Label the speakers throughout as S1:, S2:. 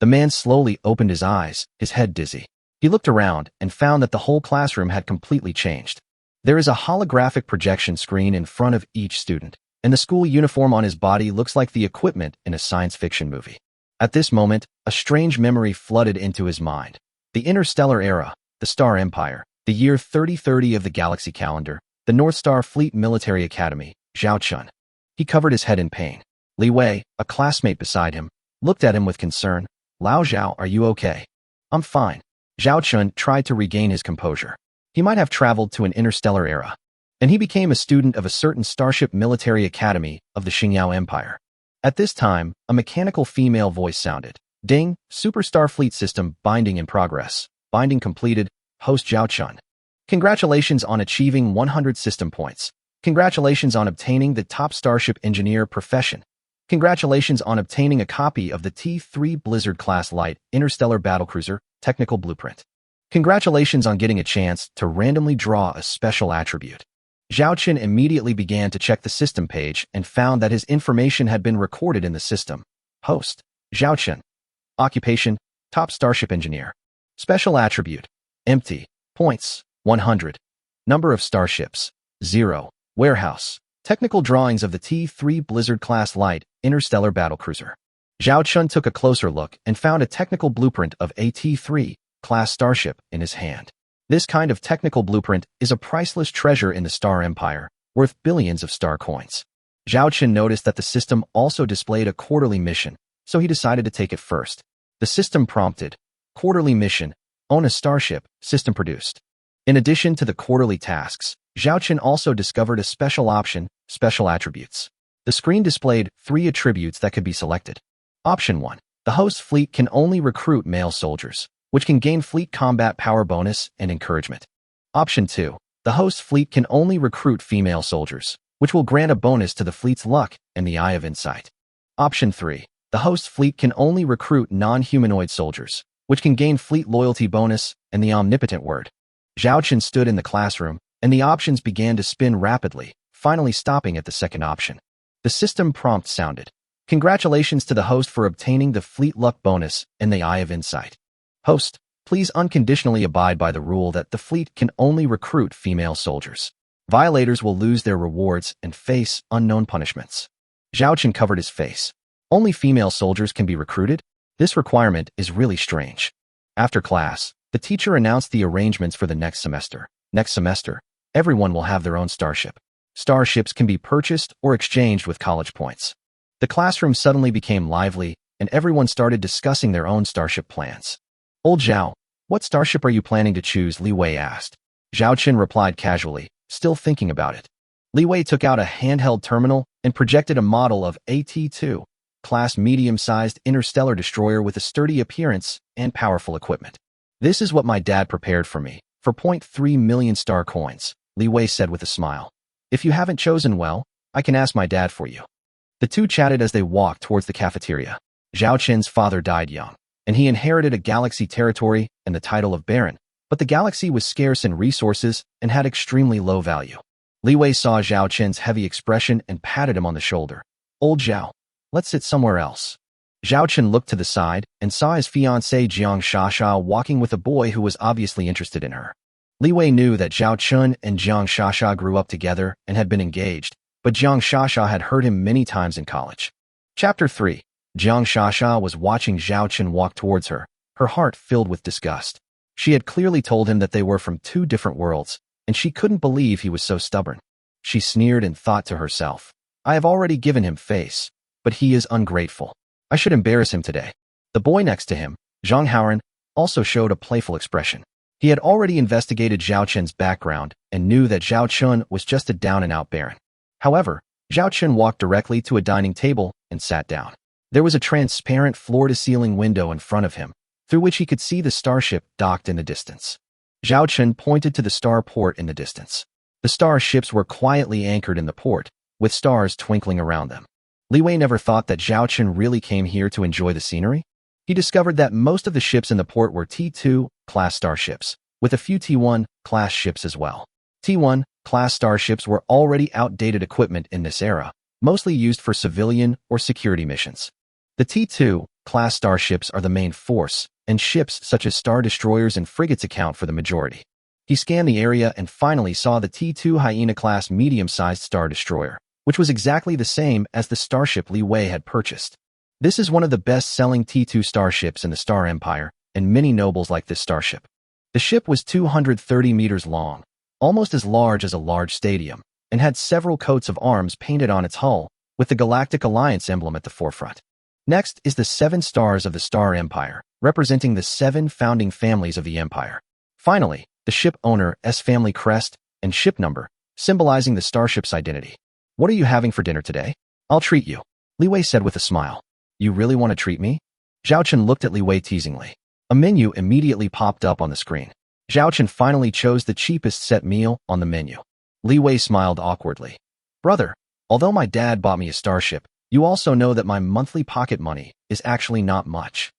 S1: The man slowly opened his eyes, his head dizzy. He looked around and found that the whole classroom had completely changed. There is a holographic projection screen in front of each student, and the school uniform on his body looks like the equipment in a science fiction movie. At this moment, a strange memory flooded into his mind. The interstellar era, the Star Empire, the year 3030 of the galaxy calendar, the North Star Fleet Military Academy, Zhao Chun. He covered his head in pain. Li Wei, a classmate beside him, looked at him with concern. Lao Zhao, are you okay? I'm fine. Zhao Chun tried to regain his composure. He might have traveled to an interstellar era, and he became a student of a certain starship military academy of the Xingyao Empire. At this time, a mechanical female voice sounded. Ding, Super Starfleet system binding in progress. Binding completed. Host Zhao Chun. Congratulations on achieving 100 system points. Congratulations on obtaining the top starship engineer profession. Congratulations on obtaining a copy of the T3 Blizzard-class light interstellar battlecruiser technical blueprint. Congratulations on getting a chance to randomly draw a special attribute. Zhao Chun immediately began to check the system page and found that his information had been recorded in the system. Host, Zhao Chun. Occupation, top starship engineer. Special attribute, empty. Points, 100. Number of starships, 0. Warehouse. Technical drawings of the T3 Blizzard-class light interstellar battlecruiser. Zhao Chun took a closer look and found a technical blueprint of a T3 class starship in his hand. This kind of technical blueprint is a priceless treasure in the Star Empire, worth billions of star coins. Zhao Chun noticed that the system also displayed a quarterly mission, so he decided to take it first. The system prompted, quarterly mission, own a starship, system produced. In addition to the quarterly tasks, Zhao Chun also discovered a special option, special attributes. The screen displayed 3 attributes that could be selected. Option 1. The host fleet can only recruit male soldiers, which can gain fleet combat power bonus and encouragement. Option 2. The host fleet can only recruit female soldiers, which will grant a bonus to the fleet's luck and the Eye of Insight. Option 3. The host fleet can only recruit non-humanoid soldiers, which can gain fleet loyalty bonus and the omnipotent word. Zhao Chun stood in the classroom, and the options began to spin rapidly, finally stopping at the second option. The system prompt sounded. Congratulations to the host for obtaining the fleet luck bonus and the Eye of Insight. Host, please unconditionally abide by the rule that the fleet can only recruit female soldiers. Violators will lose their rewards and face unknown punishments. Zhao Chun covered his face. Only female soldiers can be recruited? This requirement is really strange. After class, the teacher announced the arrangements for the next semester. Next semester, everyone will have their own starship. Starships can be purchased or exchanged with college points. The classroom suddenly became lively, and everyone started discussing their own starship plans. Old Zhao, what starship are you planning to choose? Li Wei asked. Zhao Chun replied casually, still thinking about it. Li Wei took out a handheld terminal and projected a model of AT-2, class medium-sized interstellar destroyer with a sturdy appearance and powerful equipment. This is what my dad prepared for me, for 0.3 million star coins, Li Wei said with a smile. If you haven't chosen well, I can ask my dad for you. The two chatted as they walked towards the cafeteria. Zhao Chun's father died young, and he inherited a galaxy territory and the title of Baron, but the galaxy was scarce in resources and had extremely low value. Li Wei saw Zhao Chun's heavy expression and patted him on the shoulder. Old Zhao, let's sit somewhere else. Zhao Chun looked to the side and saw his fiancée Jiang Shasha walking with a boy who was obviously interested in her. Li Wei knew that Zhao Chun and Jiang Shasha grew up together and had been engaged, but Jiang Shasha had heard him many times in college. Chapter 3. Jiang Shasha was watching Zhao Chun walk towards her, her heart filled with disgust. She had clearly told him that they were from 2 different worlds, and she couldn't believe he was so stubborn. She sneered and thought to herself, I have already given him face, but he is ungrateful. I should embarrass him today. The boy next to him, Zhang Haoran, also showed a playful expression. He had already investigated Zhao Chun's background and knew that Zhao Chun was just a down-and-out baron. However, Zhao Chun walked directly to a dining table and sat down. There was a transparent floor-to-ceiling window in front of him, through which he could see the starship docked in the distance. Zhao Chun pointed to the star port in the distance. The starships were quietly anchored in the port, with stars twinkling around them. Li Wei never thought that Zhao Chun really came here to enjoy the scenery. He discovered that most of the ships in the port were T2 class starships, with a few T1 class ships as well. T1 class starships were already outdated equipment in this era, mostly used for civilian or security missions. The T2 class starships are the main force, and ships such as star destroyers and frigates account for the majority. He scanned the area and finally saw the T2 Hyena-class medium-sized star destroyer, which was exactly the same as the starship Li Wei had purchased. This is one of the best-selling T2 starships in the Star Empire, and many nobles like this starship. The ship was 230 meters long, almost as large as a large stadium, and had several coats of arms painted on its hull, with the Galactic Alliance emblem at the forefront. Next is the 7 stars of the Star Empire, representing the 7 founding families of the Empire. Finally, the ship owner's family crest and ship number, symbolizing the starship's identity. What are you having for dinner today? I'll treat you, Li Wei said with a smile. You really want to treat me? Zhao Chen looked at Li Wei teasingly. A menu immediately popped up on the screen. Zhao Chen finally chose the cheapest set meal on the menu. Li Wei smiled awkwardly. Brother, although my dad bought me a starship, you also know that my monthly pocket money is actually not much.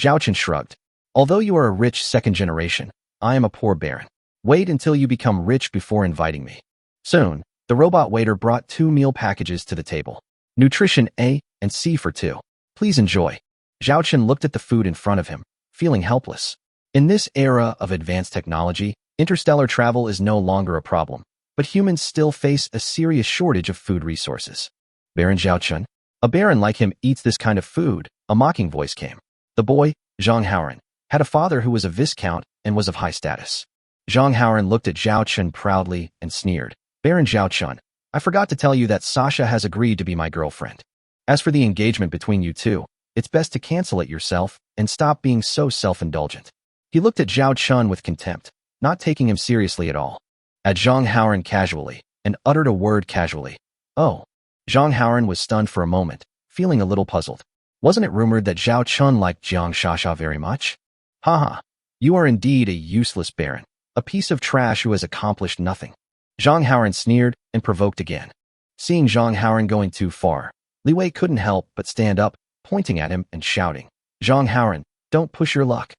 S1: Zhao Chen shrugged. Although you are a rich second generation, I am a poor baron. Wait until you become rich before inviting me. Soon, the robot waiter brought 2 meal packages to the table. Nutrition A and C for 2. Please enjoy. Zhao Chen looked at the food in front of him, feeling helpless. In this era of advanced technology, interstellar travel is no longer a problem, but humans still face a serious shortage of food resources. Baron Zhao Chen? A baron like him eats this kind of food, a mocking voice came. The boy, Zhang Haoran, had a father who was a viscount and was of high status. Zhang Haoran looked at Zhao Chen proudly and sneered. Baron Zhao Chen, I forgot to tell you that Sasha has agreed to be my girlfriend. As for the engagement between you two, it's best to cancel it yourself and stop being so self-indulgent. He looked at Zhao Chen with contempt, not taking him seriously at all. At Zhang Haoran casually, and uttered a word casually. Oh. Zhang Haoran was stunned for a moment, feeling a little puzzled. Wasn't it rumored that Zhao Chen liked Jiang Shasha very much? Haha. You are indeed a useless baron, a piece of trash who has accomplished nothing. Zhang Haoran sneered and provoked again. Seeing Zhang Haoran going too far, Li Wei couldn't help but stand up, pointing at him and shouting, Zhang Haoran, don't push your luck.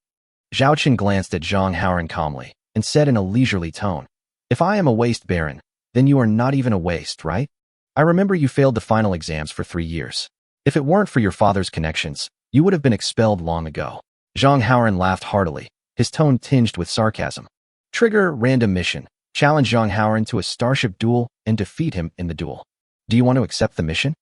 S1: Zhao Chen glanced at Zhang Haoran calmly and said in a leisurely tone, If I am a waste baron, then you are not even a waste, right? I remember you failed the final exams for 3 years. If it weren't for your father's connections, you would have been expelled long ago. Zhang Haoran laughed heartily, his tone tinged with sarcasm. Trigger random mission. Challenge Zhang Haoran to a starship duel and defeat him in the duel. Do you want to accept the mission?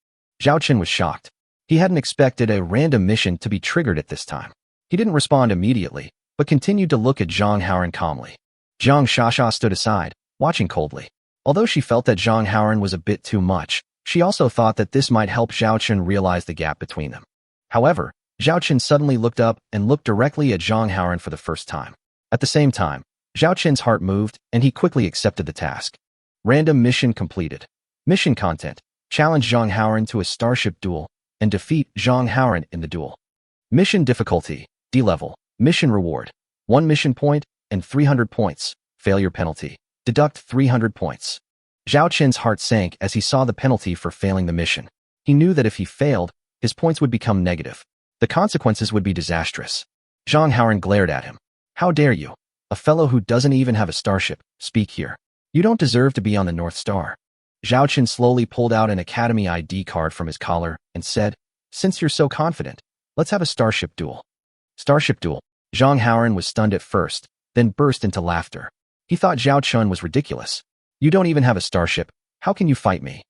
S1: Zhao Chen was shocked. He hadn't expected a random mission to be triggered at this time. He didn't respond immediately, but continued to look at Zhang Haoran calmly. Jiang Shasha stood aside, watching coldly. Although she felt that Zhang Haoran was a bit too much, she also thought that this might help Zhao Chen realize the gap between them. However, Zhao Chen suddenly looked up and looked directly at Zhang Haoran for the first time. At the same time, Zhao Chen's heart moved, and he quickly accepted the task. Random mission completed. Mission content. Challenge Zhang Haoran to a starship duel, and defeat Zhang Haoran in the duel. Mission difficulty, D-level. Mission reward. 1 mission point, and 300 points. Failure penalty. Deduct 300 points. Zhao Chen's heart sank as he saw the penalty for failing the mission. He knew that if he failed, his points would become negative. The consequences would be disastrous. Zhang Haoran glared at him. How dare you? A fellow who doesn't even have a starship, speak here. You don't deserve to be on the North Star. Zhao Chen slowly pulled out an Academy ID card from his collar and said, Since you're so confident, let's have a starship duel. Starship duel. Zhang Haoran was stunned at first, then burst into laughter. He thought Zhao Chen was ridiculous. You don't even have a starship. How can you fight me?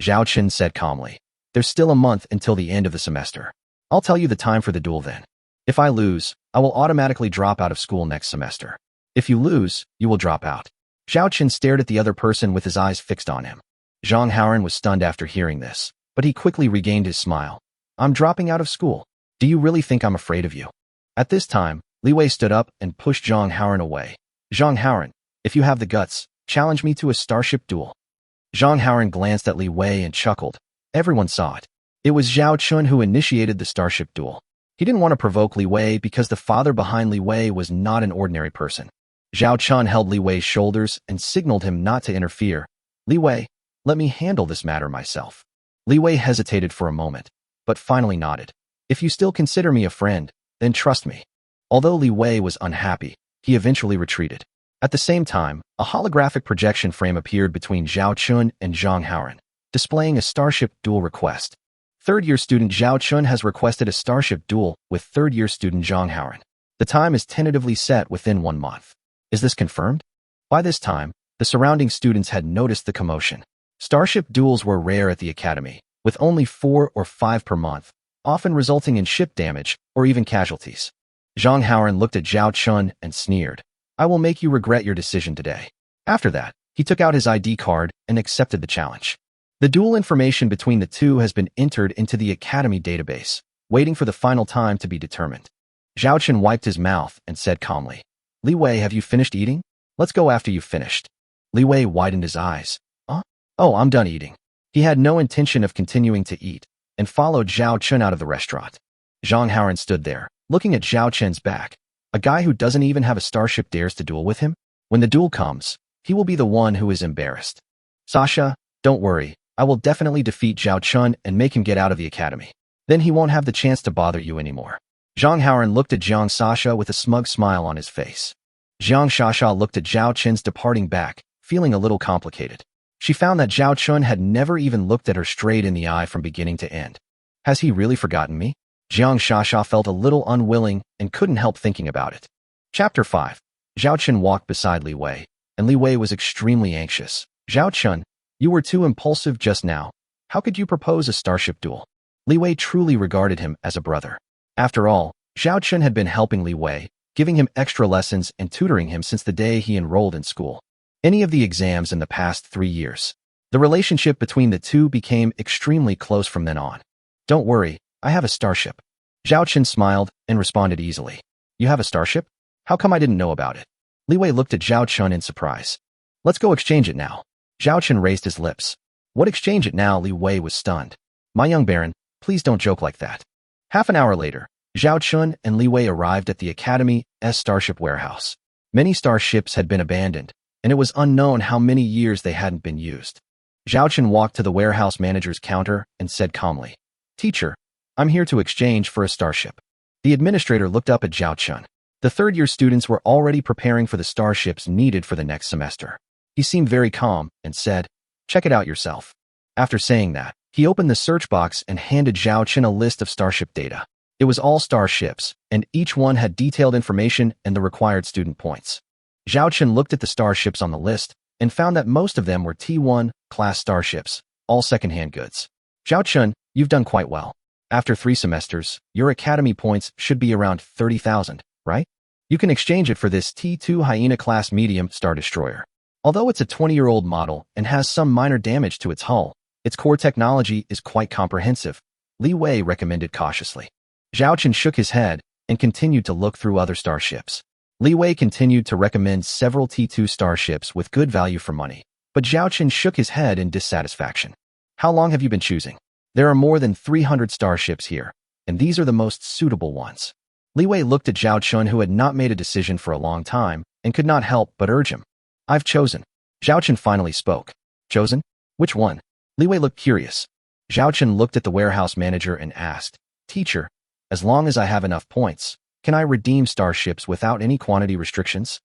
S1: Zhao Chen said calmly. There's still a month until the end of the semester. I'll tell you the time for the duel then. If I lose, I will automatically drop out of school next semester. If you lose, you will drop out. Zhao Chen stared at the other person with his eyes fixed on him. Zhang Haoran was stunned after hearing this, but he quickly regained his smile. I'm dropping out of school. Do you really think I'm afraid of you? At this time, Li Wei stood up and pushed Zhang Haoran away. Zhang Haoran, if you have the guts, challenge me to a starship duel. Zhang Haoran glanced at Li Wei and chuckled. Everyone saw it. It was Zhao Chen who initiated the starship duel. He didn't want to provoke Li Wei because the father behind Li Wei was not an ordinary person. Zhao Chen held Li Wei's shoulders and signaled him not to interfere. Li Wei, let me handle this matter myself. Li Wei hesitated for a moment, but finally nodded. If you still consider me a friend, then trust me. Although Li Wei was unhappy, he eventually retreated. At the same time, a holographic projection frame appeared between Zhao Chen and Zhang Haoran, displaying a starship duel request. Third-year student Zhao Chun has requested a starship duel with third-year student Zhang Haoren. The time is tentatively set within 1 month. Is this confirmed? By this time, the surrounding students had noticed the commotion. Starship duels were rare at the academy, with only 4 or 5 per month, often resulting in ship damage or even casualties. Zhang Haoren looked at Zhao Chun and sneered. I will make you regret your decision today. After that, he took out his ID card and accepted the challenge. The duel information between the two has been entered into the academy database, waiting for the final time to be determined. Zhao Chun wiped his mouth and said calmly, Li Wei, have you finished eating? Let's go after you've finished. Li Wei widened his eyes. Oh, I'm done eating. He had no intention of continuing to eat and followed Zhao Chun out of the restaurant. Zhang Haoren stood there, looking at Zhao Chun's back. A guy who doesn't even have a starship dares to duel with him? When the duel comes, he will be the one who is embarrassed. Sasha, don't worry. I will definitely defeat Zhao Chun and make him get out of the academy. Then he won't have the chance to bother you anymore. Zhang Haoren looked at Jiang Sasha with a smug smile on his face. Jiang Sasha looked at Zhao Chun's departing back, feeling a little complicated. She found that Zhao Chun had never even looked at her straight in the eye from beginning to end. Has he really forgotten me? Jiang Sasha felt a little unwilling and couldn't help thinking about it. Chapter 5. Zhao Chun walked beside Li Wei, and Li Wei was extremely anxious. Zhao Chun, you were too impulsive just now. How could you propose a starship duel? Li Wei truly regarded him as a brother. After all, Zhao Chun had been helping Li Wei, giving him extra lessons and tutoring him since the day he enrolled in school. Any of the exams in the past 3 years. The relationship between the two became extremely close from then on. Don't worry, I have a starship. Zhao Chun smiled and responded easily. You have a starship? How come I didn't know about it? Li Wei looked at Zhao Chun in surprise. Let's go exchange it now. Zhao Chun raised his lips. What exchange it now? Li Wei was stunned. My young baron, please don't joke like that. Half an hour later, Zhao Chun and Li Wei arrived at the Academy's starship warehouse. Many starships had been abandoned, and it was unknown how many years they hadn't been used. Zhao Chun walked to the warehouse manager's counter and said calmly, Teacher, I'm here to exchange for a starship. The administrator looked up at Zhao Chun. The third-year students were already preparing for the starships needed for the next semester. He seemed very calm and said, Check it out yourself. After saying that, he opened the search box and handed Zhao Chun a list of starship data. It was all starships, and each one had detailed information and the required student points. Zhao Chun looked at the starships on the list and found that most of them were T1 class starships, all second-hand goods. Zhao Chun, you've done quite well. After 3 semesters, your academy points should be around 30,000, right? You can exchange it for this T2 Hyena class medium star destroyer. Although it's a 20-year-old model and has some minor damage to its hull, its core technology is quite comprehensive, Li Wei recommended cautiously. Zhao Chun shook his head and continued to look through other starships. Li Wei continued to recommend several T2 starships with good value for money, but Zhao Chun shook his head in dissatisfaction. How long have you been choosing? There are more than 300 starships here, and these are the most suitable ones. Li Wei looked at Zhao Chun, who had not made a decision for a long time, and could not help but urge him. I've chosen. Zhao Chun finally spoke. Chosen? Which one? Li Wei looked curious. Zhao Chun looked at the warehouse manager and asked, Teacher, as long as I have enough points, can I redeem starships without any quantity restrictions?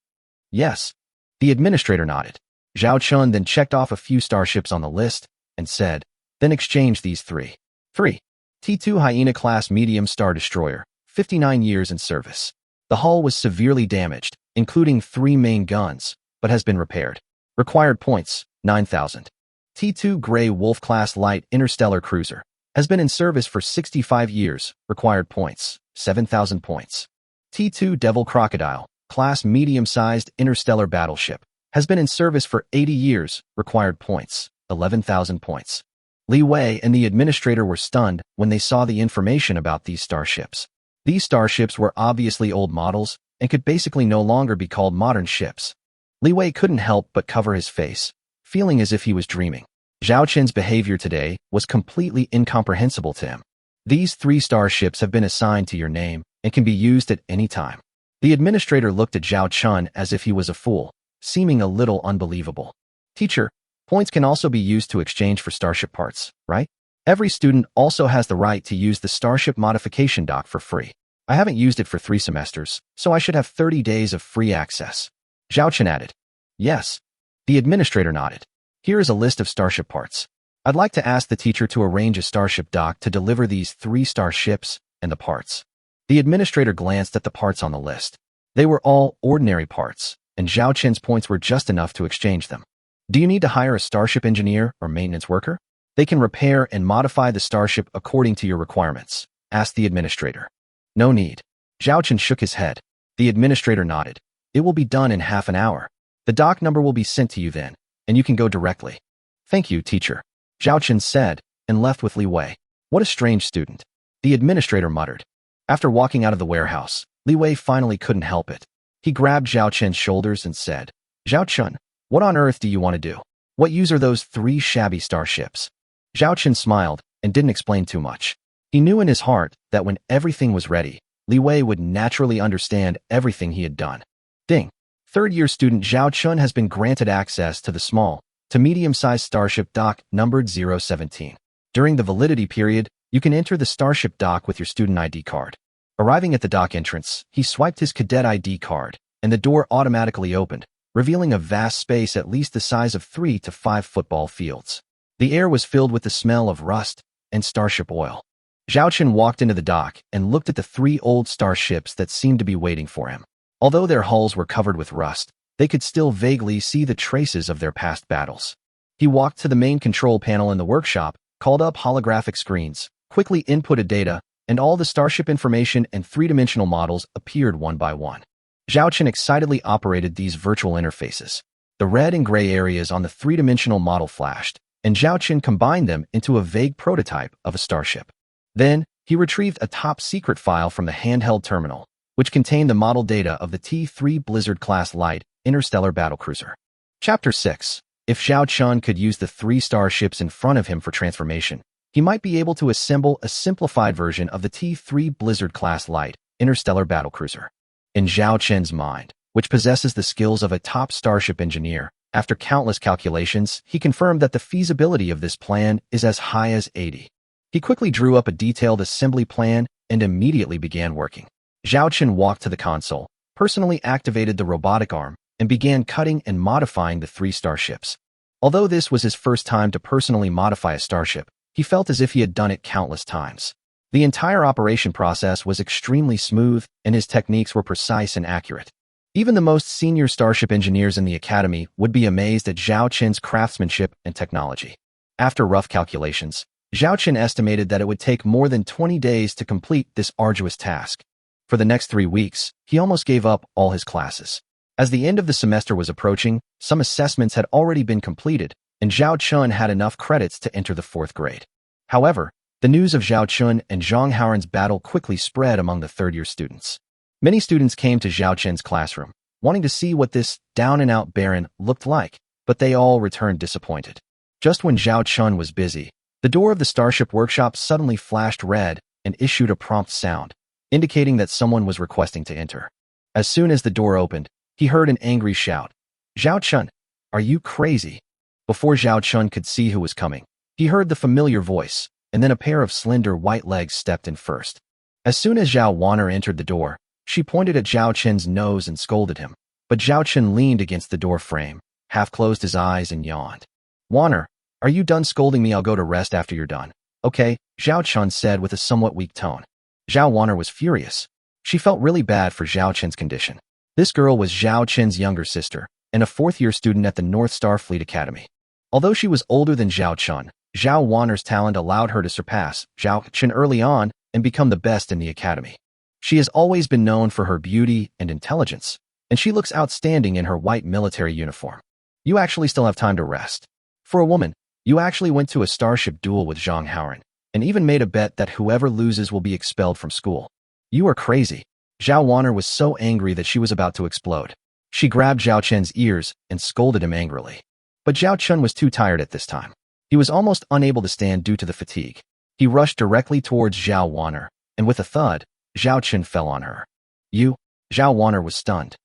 S1: Yes. The administrator nodded. Zhao Chun then checked off a few starships on the list and said, then exchange these 3. 3. T2 Hyena class medium star destroyer, 59 years in service. The hull was severely damaged, including 3 main guns, but has been repaired. Required points, 9,000. T2 Grey Wolf class light interstellar cruiser. Has been in service for 65 years, required points, 7,000 points. T2 Devil Crocodile, class medium-sized interstellar battleship, has been in service for 80 years, required points, 11,000 points. Li Wei and the administrator were stunned when they saw the information about these starships. These starships were obviously old models and could basically no longer be called modern ships. Li Wei couldn't help but cover his face, feeling as if he was dreaming. Zhao Chun's behavior today was completely incomprehensible to him. These 3 starships have been assigned to your name and can be used at any time. The administrator looked at Zhao Chun as if he was a fool, seeming a little unbelievable. Teacher, points can also be used to exchange for starship parts, right? Every student also has the right to use the starship modification dock for free. I haven't used it for 3 semesters, so I should have 30 days of free access. Zhao Chun added. Yes. The administrator nodded. Here is a list of starship parts. I'd like to ask the teacher to arrange a starship dock to deliver these 3-star ships and the parts. The administrator glanced at the parts on the list. They were all ordinary parts, and Zhao Qin's points were just enough to exchange them. Do you need to hire a starship engineer or maintenance worker? They can repair and modify the starship according to your requirements, asked the administrator. No need. Zhao Qin shook his head. The administrator nodded. It will be done in half an hour. The dock number will be sent to you then, and you can go directly. Thank you, teacher, Zhao Qin said, and left with Li Wei. What a strange student, the administrator muttered. After walking out of the warehouse, Li Wei finally couldn't help it. He grabbed Zhao Qin's shoulders and said, Zhao Qin, what on earth do you want to do? What use are those 3 shabby starships? Zhao Qin smiled and didn't explain too much. He knew in his heart that when everything was ready, Li Wei would naturally understand everything he had done. Ding! Third-year student Zhao Qin has been granted access to the small to medium-sized starship dock numbered 017. During the validity period, you can enter the starship dock with your student ID card. Arriving at the dock entrance, he swiped his cadet ID card, and the door automatically opened, revealing a vast space at least the size of 3 to 5 football fields. The air was filled with the smell of rust and starship oil. Zhao Qin walked into the dock and looked at the 3 old starships that seemed to be waiting for him. Although their hulls were covered with rust, they could still vaguely see the traces of their past battles. He walked to the main control panel in the workshop, called up holographic screens, quickly inputted data, and all the starship information and 3-dimensional models appeared one by one. Zhao Qin excitedly operated these virtual interfaces. The red and gray areas on the 3-dimensional model flashed, and Zhao Qin combined them into a vague prototype of a starship. Then, he retrieved a top-secret file from the handheld terminal, which contained the model data of the T-3 Blizzard-class light interstellar battlecruiser. Chapter 6. If Zhao Qin could use the 3 starships in front of him for transformation, he might be able to assemble a simplified version of the T-3 Blizzard-class light interstellar battlecruiser. In Zhao Qin's mind, which possesses the skills of a top starship engineer, after countless calculations, he confirmed that the feasibility of this plan is as high as 80. He quickly drew up a detailed assembly plan and immediately began working. Zhao Qin walked to the console, personally activated the robotic arm, and began cutting and modifying the 3 starships. Although this was his first time to personally modify a starship, he felt as if he had done it countless times. The entire operation process was extremely smooth, and his techniques were precise and accurate. Even the most senior starship engineers in the academy would be amazed at Zhao Qin's craftsmanship and technology. After rough calculations, Zhao Qin estimated that it would take more than 20 days to complete this arduous task. For the next 3 weeks, he almost gave up all his classes. As the end of the semester was approaching, some assessments had already been completed, and Zhao Qin had enough credits to enter the 4th grade. However, the news of Zhao Qin and Zhang Haoren's battle quickly spread among the 3rd-year students. Many students came to Zhao Qin's classroom, wanting to see what this down-and-out baron looked like, but they all returned disappointed. Just when Zhao Qin was busy, the door of the starship workshop suddenly flashed red and issued a prompt sound, indicating that someone was requesting to enter. As soon as the door opened, he heard an angry shout. Zhao Qin, are you crazy? Before Zhao Qin could see who was coming, he heard the familiar voice, and then a pair of slender white legs stepped in first. As soon as Zhao Wanner entered the door, she pointed at Zhao Qin's nose and scolded him, but Zhao Qin leaned against the door frame, half-closed his eyes and yawned. Wanner, are you done scolding me? I'll go to rest after you're done. Okay, Zhao Qin said with a somewhat weak tone. Zhao Wanner was furious. She felt really bad for Zhao Qin's condition. This girl was Zhao Qin's younger sister, and a 4th-year student at the North Starfleet Academy. Although she was older than Zhao Qin, Zhao Wanner's talent allowed her to surpass Zhao Qin early on and become the best in the academy. She has always been known for her beauty and intelligence, and she looks outstanding in her white military uniform. You actually still have time to rest. For a woman, you actually went to a starship duel with Zhang Haoren, and even made a bet that whoever loses will be expelled from school. You are crazy. Zhao Wanner was so angry that she was about to explode. She grabbed Zhao Qin's ears and scolded him angrily. But Zhao Qin was too tired at this time. He was almost unable to stand due to the fatigue. He rushed directly towards Zhao Wanner, and with a thud, Zhao Qin fell on her. You? Zhao Wanner was stunned.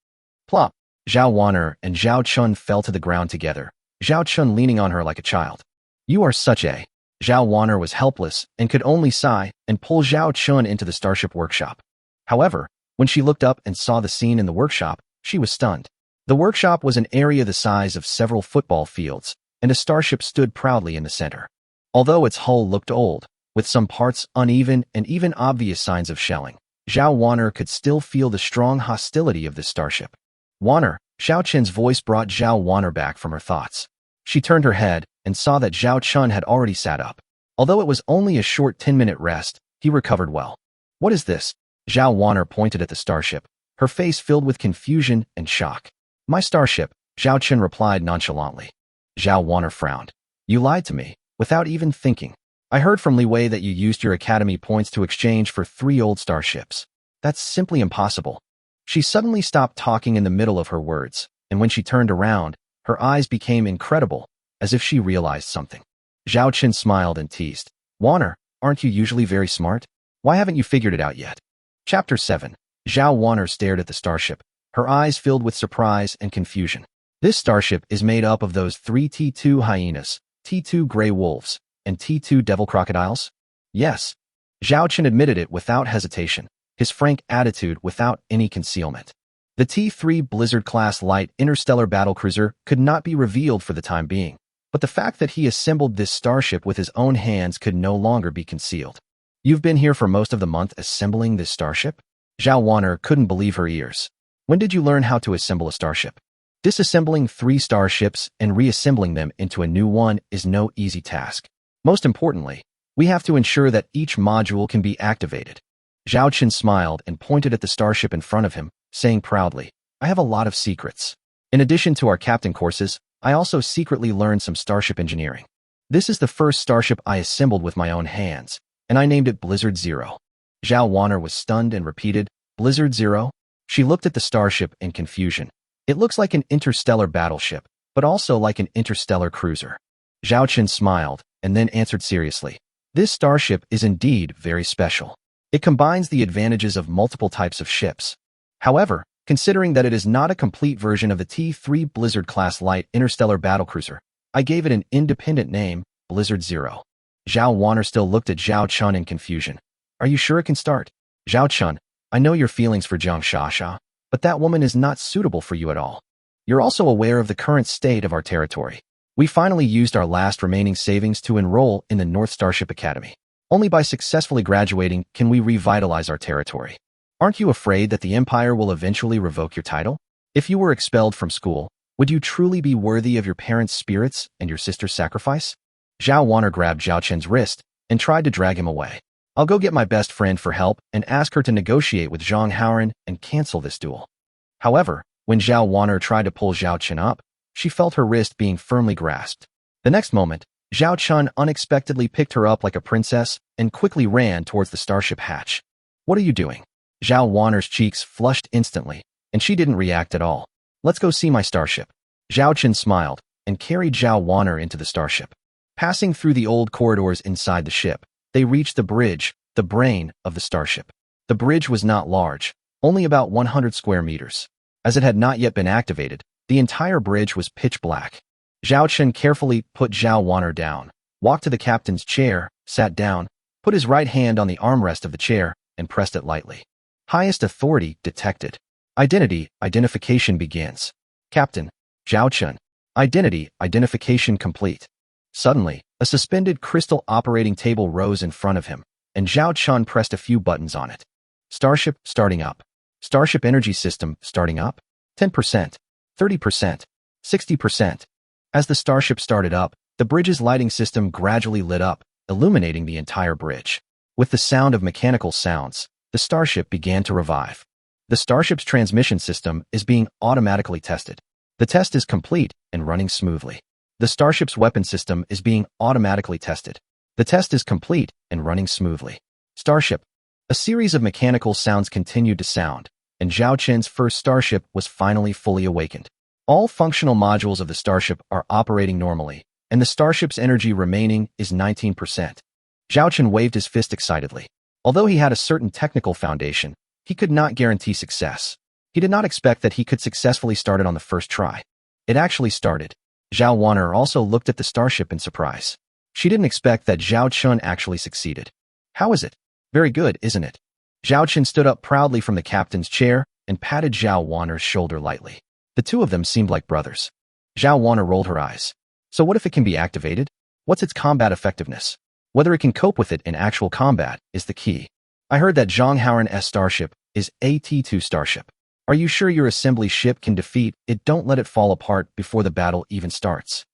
S1: Plop! Zhao Wanner and Zhao Qin fell to the ground together, Zhao Qin leaning on her like a child. You are such a... Zhao Wanner was helpless and could only sigh and pull Zhao Qin into the starship workshop. However, when she looked up and saw the scene in the workshop, she was stunned. The workshop was an area the size of several football fields, and a starship stood proudly in the center. Although its hull looked old, with some parts uneven and even obvious signs of shelling, Zhao Wanner could still feel the strong hostility of this starship. Wanner, Xiao Qin's voice brought Zhao Wanner back from her thoughts. She turned her head and saw that Zhao Chun had already sat up. Although it was only a short 10-minute rest, he recovered well. What is this? Zhao Wanner pointed at the starship, her face filled with confusion and shock. My starship, Zhao Chun replied nonchalantly. Zhao Wanner frowned. You lied to me, without even thinking. I heard from Li Wei that you used your academy points to exchange for 3 old starships. That's simply impossible. She suddenly stopped talking in the middle of her words, and when she turned around, her eyes became incredible, as if she realized something. Zhao Qin smiled and teased. Wanner, aren't you usually very smart? Why haven't you figured it out yet? Chapter 7. Zhao Wanner stared at the starship, her eyes filled with surprise and confusion. This starship is made up of those 3 T2 hyenas, T2 gray wolves, and T2 devil crocodiles? Yes. Zhao Qin admitted it without hesitation, his frank attitude without any concealment. The T3 Blizzard-class light interstellar battlecruiser could not be revealed for the time being, but the fact that he assembled this starship with his own hands could no longer be concealed. You've been here for most of the month assembling this starship? Zhao Wanner couldn't believe her ears. When did you learn how to assemble a starship? Disassembling 3 starships and reassembling them into a new one is no easy task. Most importantly, we have to ensure that each module can be activated. Zhao Qin smiled and pointed at the starship in front of him, saying proudly, I have a lot of secrets. In addition to our captain courses, I also secretly learned some starship engineering. This is the first starship I assembled with my own hands, and I named it Blizzard Zero. Zhao Wanner was stunned and repeated, Blizzard Zero? She looked at the starship in confusion. It looks like an interstellar battleship, but also like an interstellar cruiser. Zhao Qin smiled, and then answered seriously. This starship is indeed very special. It combines the advantages of multiple types of ships. However, considering that it is not a complete version of the T3 Blizzard-class light interstellar battlecruiser, I gave it an independent name, Blizzard Zero. Zhao Wanner still looked at Zhao Chun in confusion. Are you sure it can start? Zhao Chun, I know your feelings for Zhang Shasha, but that woman is not suitable for you at all. You're also aware of the current state of our territory. We finally used our last remaining savings to enroll in the North Starship Academy. Only by successfully graduating can we revitalize our territory. Aren't you afraid that the Empire will eventually revoke your title? If you were expelled from school, would you truly be worthy of your parents' spirits and your sister's sacrifice? Zhao Wanner grabbed Zhao Qin's wrist and tried to drag him away. I'll go get my best friend for help and ask her to negotiate with Zhang Haoran and cancel this duel. However, when Zhao Wanner tried to pull Zhao Qin up, she felt her wrist being firmly grasped. The next moment, Zhao Chun unexpectedly picked her up like a princess and quickly ran towards the starship hatch. What are you doing? Zhao Wanner's cheeks flushed instantly, and she didn't react at all. Let's go see my starship. Zhao Qin smiled and carried Zhao Wanner into the starship. Passing through the old corridors inside the ship, they reached the bridge, the brain of the starship. The bridge was not large, only about 100 square meters. As it had not yet been activated, the entire bridge was pitch black. Zhao Qin carefully put Zhao Wanner down, walked to the captain's chair, sat down, put his right hand on the armrest of the chair, and pressed it lightly. Highest authority detected. Identification begins. Captain, Zhao Qin. Identification complete. Suddenly, a suspended crystal operating table rose in front of him, and Zhao Qin pressed a few buttons on it. Starship starting up. Starship energy system starting up. 10%, 30%, 60%. As the starship started up, the bridge's lighting system gradually lit up, illuminating the entire bridge. With the sound of mechanical sounds, the starship began to revive. The starship's transmission system is being automatically tested. The test is complete and running smoothly. The starship's weapon system is being automatically tested. The test is complete and running smoothly. Starship. A series of mechanical sounds continued to sound, and Zhao Qin's first starship was finally fully awakened. All functional modules of the starship are operating normally, and the starship's energy remaining is 19%. Zhao Qin waved his fist excitedly. Although he had a certain technical foundation, he could not guarantee success. He did not expect that he could successfully start it on the first try. It actually started. Zhao Wanner also looked at the starship in surprise. She didn't expect that Zhao Qin actually succeeded. How is it? Very good, isn't it? Zhao Qin stood up proudly from the captain's chair and patted Zhao Wanner's shoulder lightly. The two of them seemed like brothers. Zhao Wanner rolled her eyes. So what if it can be activated? What's its combat effectiveness? Whether it can cope with it in actual combat is the key. I heard that Zhang Haoran's starship is a T2 starship. Are you sure your assembly ship can defeat it? Don't let it fall apart before the battle even starts.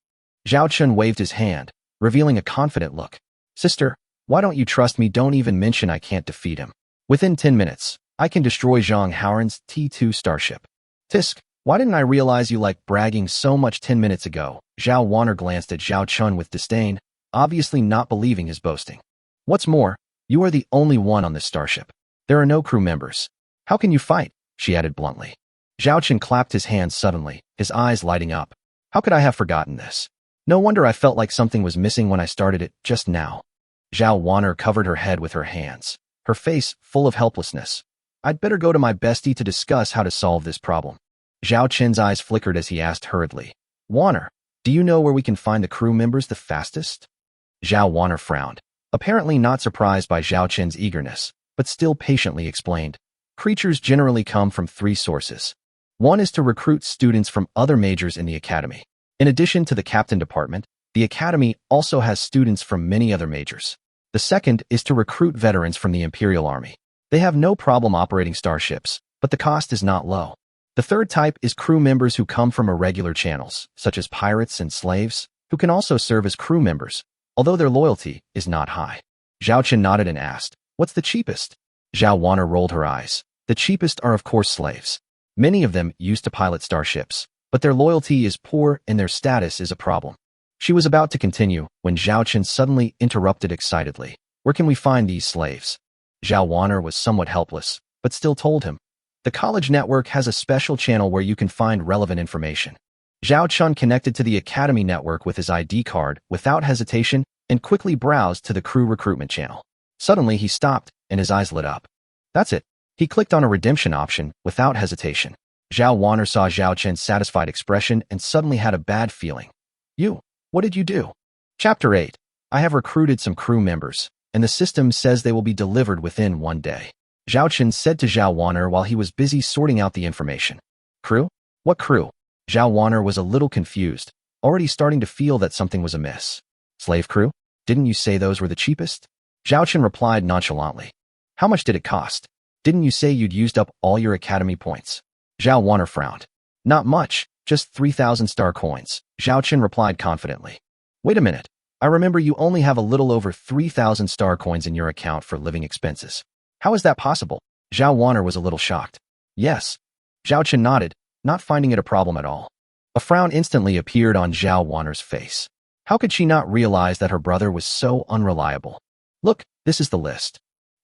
S1: Zhao Chun waved his hand, revealing a confident look. Sister, why don't you trust me? Don't even mention I can't defeat him. Within 10 minutes, I can destroy Zhang Haoran's T2 starship. Tisk, why didn't I realize you liked bragging so much 10 minutes ago? Zhao Wanner glanced at Zhao Chun with disdain, obviously not believing his boasting. What's more, you are the only one on this starship. There are no crew members. How can you fight? She added bluntly. Zhao Chun clapped his hands suddenly, his eyes lighting up. How could I have forgotten this? No wonder I felt like something was missing when I started it just now. Zhao Wanner covered her head with her hands, her face full of helplessness. I'd better go to my bestie to discuss how to solve this problem. Zhao Chen's eyes flickered as he asked hurriedly. Wanner, do you know where we can find the crew members the fastest? Zhao Wanner frowned, apparently not surprised by Zhao Chen's eagerness, but still patiently explained. Creatures generally come from 3 sources. One is to recruit students from other majors in the academy. In addition to the captain department, the academy also has students from many other majors. The second is to recruit veterans from the Imperial Army. They have no problem operating starships, but the cost is not low. The third type is crew members who come from irregular channels, such as pirates and slaves, who can also serve as crew members, although their loyalty is not high. Zhao Chen nodded and asked, what's the cheapest? Zhao Wanner rolled her eyes. The cheapest are of course slaves. Many of them used to pilot starships, but their loyalty is poor and their status is a problem. She was about to continue when Zhao Chen suddenly interrupted excitedly. Where can we find these slaves? Zhao Wanner was somewhat helpless, but still told him. The college network has a special channel where you can find relevant information. Zhao Chun connected to the academy network with his ID card without hesitation and quickly browsed to the crew recruitment channel. Suddenly he stopped and his eyes lit up. That's it. He clicked on a redemption option without hesitation. Zhao Wanner saw Zhao Chen's satisfied expression and suddenly had a bad feeling. What did you do? Chapter 8. I have recruited some crew members, and the system says they will be delivered within 1 day. Zhao Chen said to Zhao Wanner while he was busy sorting out the information. Crew? What crew? Zhao Wanner was a little confused, already starting to feel that something was amiss. Slave crew? Didn't you say those were the cheapest? Zhao Chen replied nonchalantly. How much did it cost? Didn't you say you'd used up all your academy points? Zhao Wanner frowned. Not much, just 3,000 star coins, Zhao Chen replied confidently. Wait a minute. I remember you only have a little over 3,000 star coins in your account for living expenses. How is that possible? Zhao Wanner was a little shocked. Yes. Zhao Chen nodded, not finding it a problem at all. A frown instantly appeared on Zhao Wanner's face. How could she not realize that her brother was so unreliable? Look, this is the list.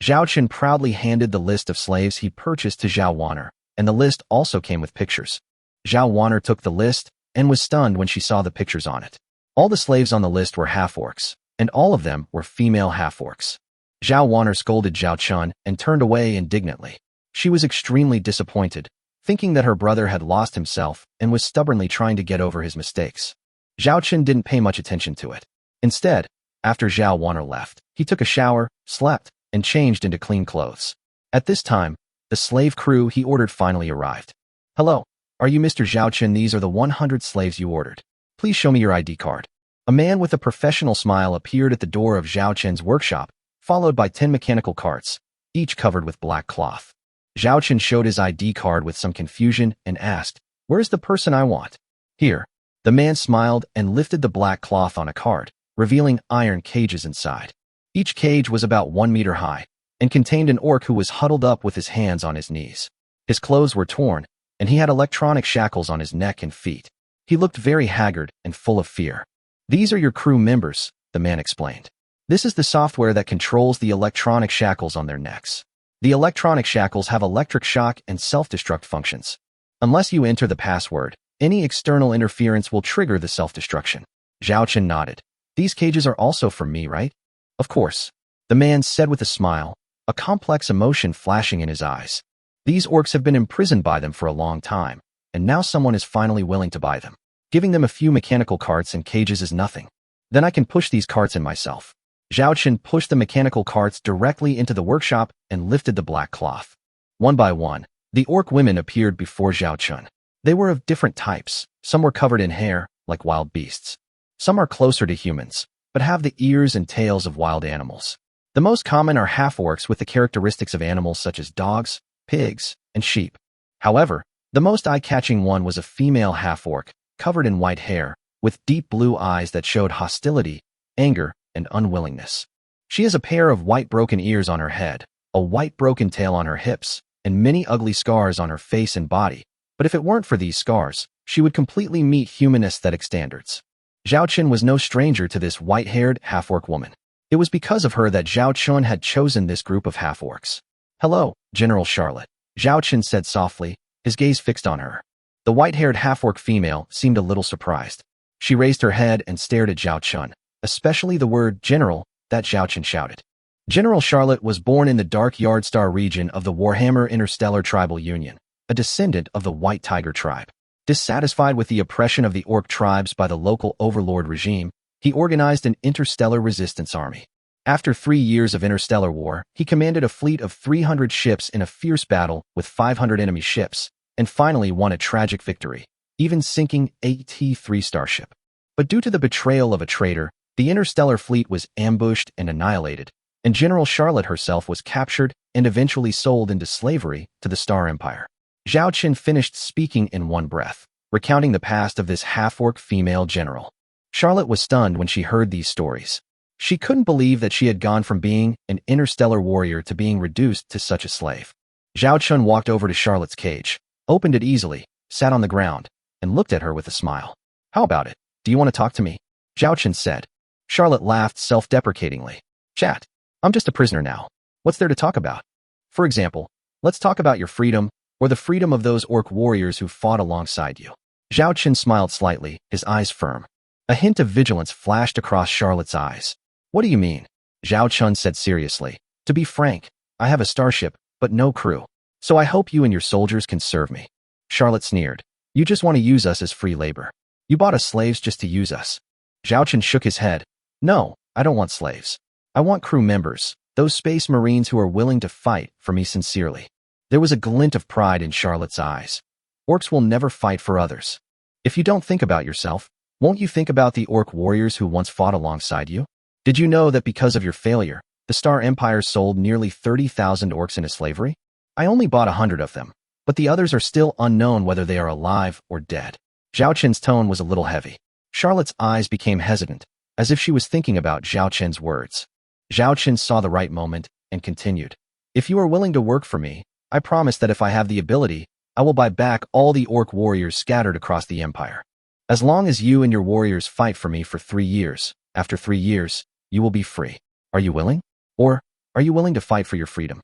S1: Zhao Chen proudly handed the list of slaves he purchased to Zhao Wanner, and the list also came with pictures. Zhao Wanner took the list and was stunned when she saw the pictures on it. All the slaves on the list were half-orcs, and all of them were female half-orcs. Zhao Wanner scolded Zhao Chun and turned away indignantly. She was extremely disappointed, thinking that her brother had lost himself and was stubbornly trying to get over his mistakes. Zhao Chun didn't pay much attention to it. Instead, after Zhao Wanner left, he took a shower, slept, and changed into clean clothes. At this time, the slave crew he ordered finally arrived. Hello, are you Mr. Zhao Chun? These are the 100 slaves you ordered. Please show me your ID card. A man with a professional smile appeared at the door of Zhao Chen's workshop, followed by 10 mechanical carts, each covered with black cloth. Zhao Chen showed his ID card with some confusion and asked, where's the person I want? Here. The man smiled and lifted the black cloth on a cart, revealing iron cages inside. Each cage was about 1 meter high and contained an orc who was huddled up with his hands on his knees. His clothes were torn, and he had electronic shackles on his neck and feet. He looked very haggard and full of fear. These are your crew members, the man explained. This is the software that controls the electronic shackles on their necks. The electronic shackles have electric shock and self-destruct functions. Unless you enter the password, any external interference will trigger the self-destruction. Zhao Chen nodded. These cages are also for me, right? Of course, the man said with a smile, a complex emotion flashing in his eyes. These orcs have been imprisoned by them for a long time, and now someone is finally willing to buy them. Giving them a few mechanical carts and cages is nothing. Then I can push these carts in myself. Zhao Chen pushed the mechanical carts directly into the workshop and lifted the black cloth. One by one, the orc women appeared before Zhao Chen. They were of different types. Some were covered in hair, like wild beasts. Some are closer to humans, but have the ears and tails of wild animals. The most common are half-orcs with the characteristics of animals such as dogs, pigs, and sheep. However, the most eye-catching one was a female half-orc, covered in white hair, with deep blue eyes that showed hostility, anger, and unwillingness. She has a pair of white broken ears on her head, a white broken tail on her hips, and many ugly scars on her face and body, but if it weren't for these scars, she would completely meet human aesthetic standards. Zhao Qin was no stranger to this white-haired half-orc woman. It was because of her that Zhao Qin had chosen this group of half-orcs. "Hello, General Charlotte," Zhao Qin said softly, his gaze fixed on her. The white-haired half-orc female seemed a little surprised. She raised her head and stared at Zhao Qin, especially the word general that Zhao Qin shouted. General Charlotte was born in the Dark Yardstar region of the Warhammer Interstellar Tribal Union, a descendant of the White Tiger tribe. Dissatisfied with the oppression of the orc tribes by the local overlord regime, he organized an interstellar resistance army. After 3 years of interstellar war, he commanded a fleet of 300 ships in a fierce battle with 500 enemy ships, and finally won a tragic victory, even sinking a T-3 starship. But due to the betrayal of a traitor, the interstellar fleet was ambushed and annihilated, and General Charlotte herself was captured and eventually sold into slavery to the Star Empire. Zhao Qin finished speaking in one breath, recounting the past of this half-orc female general. Charlotte was stunned when she heard these stories. She couldn't believe that she had gone from being an interstellar warrior to being reduced to such a slave. Zhao Qin walked over to Charlotte's cage, opened it easily, sat on the ground, and looked at her with a smile. "How about it? Do you want to talk to me?" Zhao Qin said. Charlotte laughed self-deprecatingly. "Chat. I'm just a prisoner now. What's there to talk about? For example, let's talk about your freedom, or the freedom of those orc warriors who fought alongside you." Zhao Qin smiled slightly, his eyes firm. A hint of vigilance flashed across Charlotte's eyes. "What do you mean?" Zhao Qin said seriously. "To be frank, I have a starship, but no crew. So I hope you and your soldiers can serve me." Charlotte sneered. "You just want to use us as free labor. You bought us slaves just to use us." Zhao Qin shook his head. "No, I don't want slaves. I want crew members, those space marines who are willing to fight for me sincerely." There was a glint of pride in Charlotte's eyes. "Orcs will never fight for others. If you don't think about yourself, won't you think about the orc warriors who once fought alongside you? Did you know that because of your failure, the Star Empire sold nearly 30,000 orcs into slavery? I only bought 100 of them, but the others are still unknown whether they are alive or dead." Zhao Qin's tone was a little heavy. Charlotte's eyes became hesitant, as if she was thinking about Zhao Qin's words. Zhao Qin saw the right moment and continued. "If you are willing to work for me, I promise that if I have the ability, I will buy back all the orc warriors scattered across the empire. As long as you and your warriors fight for me for 3 years, after 3 years, you will be free. Are you willing? Or are you willing to fight for your freedom?"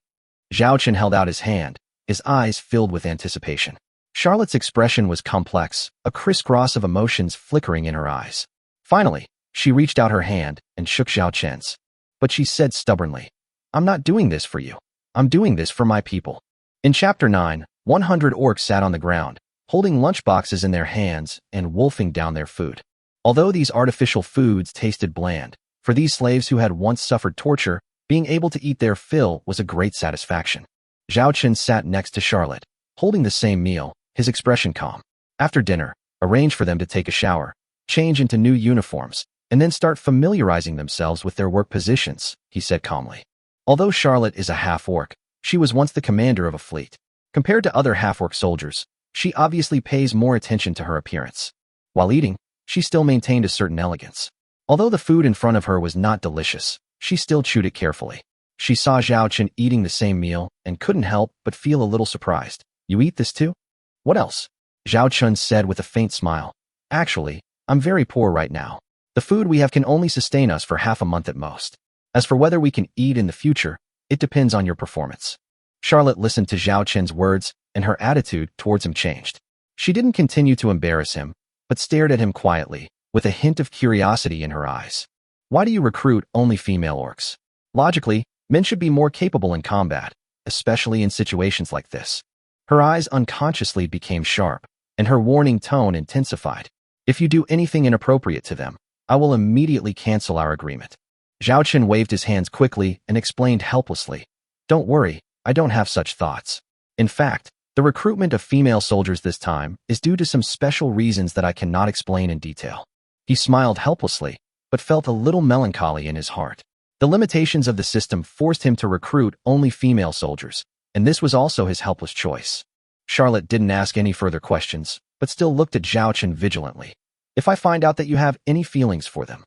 S1: Zhao Qin held out his hand, his eyes filled with anticipation. Charlotte's expression was complex, a crisscross of emotions flickering in her eyes. Finally, she reached out her hand and shook Zhao Qin's. But she said stubbornly, "I'm not doing this for you. I'm doing this for my people." In Chapter 9, 100 orcs sat on the ground, holding lunchboxes in their hands and wolfing down their food. Although these artificial foods tasted bland, for these slaves who had once suffered torture, being able to eat their fill was a great satisfaction. Zhao Qin sat next to Charlotte, holding the same meal, his expression calm. After dinner, arrange for them to take a shower, change into new uniforms, and then start familiarizing themselves with their work positions, he said calmly. Although Charlotte is a half-orc, she was once the commander of a fleet. Compared to other half-orc soldiers, she obviously pays more attention to her appearance. While eating, she still maintained a certain elegance. Although the food in front of her was not delicious, she still chewed it carefully. She saw Zhao Qin eating the same meal and couldn't help but feel a little surprised. "You eat this too? What else?" Zhao Qin said with a faint smile. "Actually, I'm very poor right now. The food we have can only sustain us for half a month at most. As for whether we can eat in the future, it depends on your performance." Charlotte listened to Zhao Qin's words, and her attitude towards him changed. She didn't continue to embarrass him, but stared at him quietly, with a hint of curiosity in her eyes. "Why do you recruit only female orcs? Logically, men should be more capable in combat, especially in situations like this." Her eyes unconsciously became sharp, and her warning tone intensified. "If you do anything inappropriate to them, I will immediately cancel our agreement." Zhao Qin waved his hands quickly and explained helplessly, "Don't worry, I don't have such thoughts. In fact, the recruitment of female soldiers this time is due to some special reasons that I cannot explain in detail." He smiled helplessly, but felt a little melancholy in his heart. The limitations of the system forced him to recruit only female soldiers, and this was also his helpless choice. Charlotte didn't ask any further questions, but still looked at Zhao Chen vigilantly. If I find out that you have any feelings for them.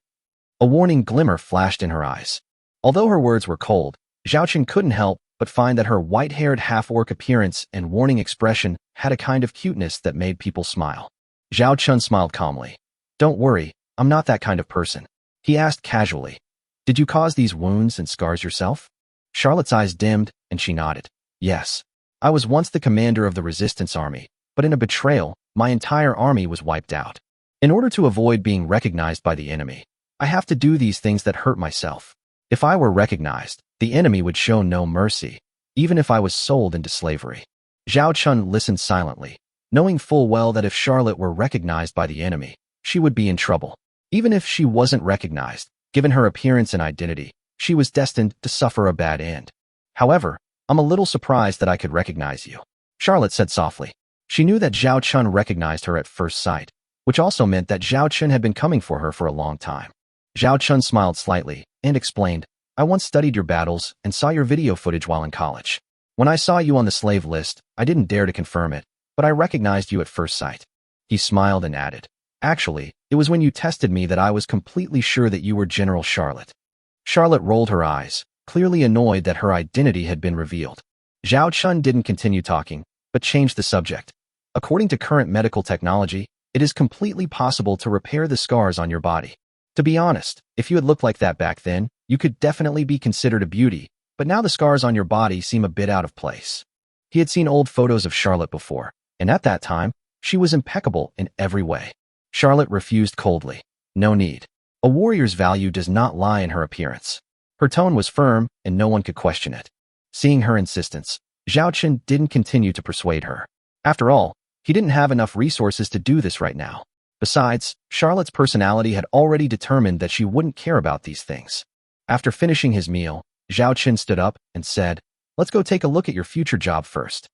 S1: A warning glimmer flashed in her eyes. Although her words were cold, Zhao Chen couldn't help but find that her white-haired half-orc appearance and warning expression had a kind of cuteness that made people smile. Zhao Chen smiled calmly. Don't worry, I'm not that kind of person. He asked casually. Did you cause these wounds and scars yourself? Charlotte's eyes dimmed, and she nodded. Yes. I was once the commander of the resistance army, but in a betrayal, my entire army was wiped out. In order to avoid being recognized by the enemy, I have to do these things that hurt myself. If I were recognized, the enemy would show no mercy, even if I was sold into slavery. Zhao Chen listened silently, knowing full well that if Charlotte were recognized by the enemy, she would be in trouble. Even if she wasn't recognized, given her appearance and identity, she was destined to suffer a bad end. However, I'm a little surprised that I could recognize you, Charlotte said softly. She knew that Zhao Chen recognized her at first sight, which also meant that Zhao Chen had been coming for her for a long time. Zhao Chen smiled slightly and explained, I once studied your battles and saw your video footage while in college. When I saw you on the slave list, I didn't dare to confirm it, but I recognized you at first sight. He smiled and added, Actually, it was when you tested me that I was completely sure that you were General Charlotte. Charlotte rolled her eyes, clearly annoyed that her identity had been revealed. Zhao Chen didn't continue talking, but changed the subject. According to current medical technology, it is completely possible to repair the scars on your body. To be honest, if you had looked like that back then, you could definitely be considered a beauty, but now the scars on your body seem a bit out of place. He had seen old photos of Charlotte before, and at that time, she was impeccable in every way. Charlotte refused coldly. No need. A warrior's value does not lie in her appearance. Her tone was firm, and no one could question it. Seeing her insistence, Zhao Chen didn't continue to persuade her. After all, he didn't have enough resources to do this right now. Besides, Charlotte's personality had already determined that she wouldn't care about these things. After finishing his meal, Zhao Chen stood up and said, Let's go take a look at your future job first.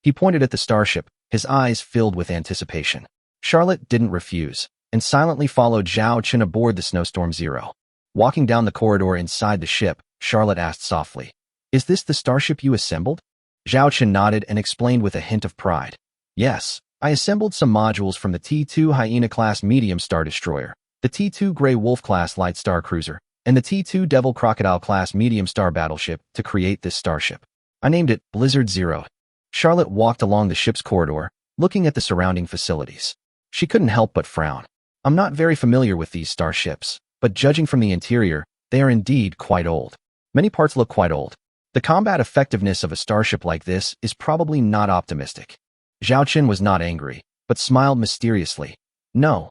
S1: He pointed at the starship, his eyes filled with anticipation. Charlotte didn't refuse, and silently followed Zhao Chen aboard the Snowstorm Zero. Walking down the corridor inside the ship, Charlotte asked softly, Is this the starship you assembled? Zhao Chen nodded and explained with a hint of pride. Yes, I assembled some modules from the T-2 Hyena-class medium star destroyer, the T-2 Grey Wolf-class light star cruiser, and the T-2 Devil Crocodile-class medium star battleship to create this starship. I named it Blizzard Zero. Charlotte walked along the ship's corridor, looking at the surrounding facilities. She couldn't help but frown. I'm not very familiar with these starships, but judging from the interior, they are indeed quite old. Many parts look quite old. The combat effectiveness of a starship like this is probably not optimistic. Zhao Chen was not angry, but smiled mysteriously. No.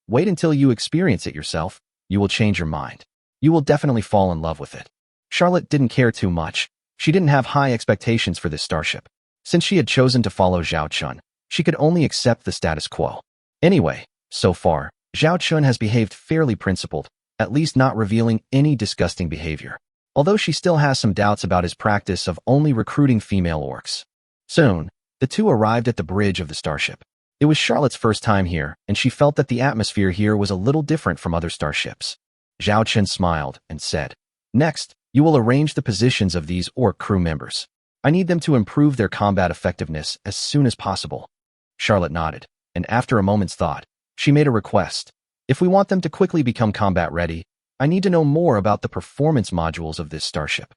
S1: Wait until you experience it yourself. You will change your mind. You will definitely fall in love with it. Charlotte didn't care too much. She didn't have high expectations for this starship. Since she had chosen to follow Zhao Chen, she could only accept the status quo. Anyway, so far, Zhao Chen has behaved fairly principled, at least not revealing any disgusting behavior. Although she still has some doubts about his practice of only recruiting female orcs. Soon, the two arrived at the bridge of the starship. It was Charlotte's first time here, and she felt that the atmosphere here was a little different from other starships. Zhao Chen smiled and said, Next, you will arrange the positions of these orc crew members. I need them to improve their combat effectiveness as soon as possible. Charlotte nodded, and after a moment's thought, she made a request. If we want them to quickly become combat ready, I need to know more about the performance modules of this starship.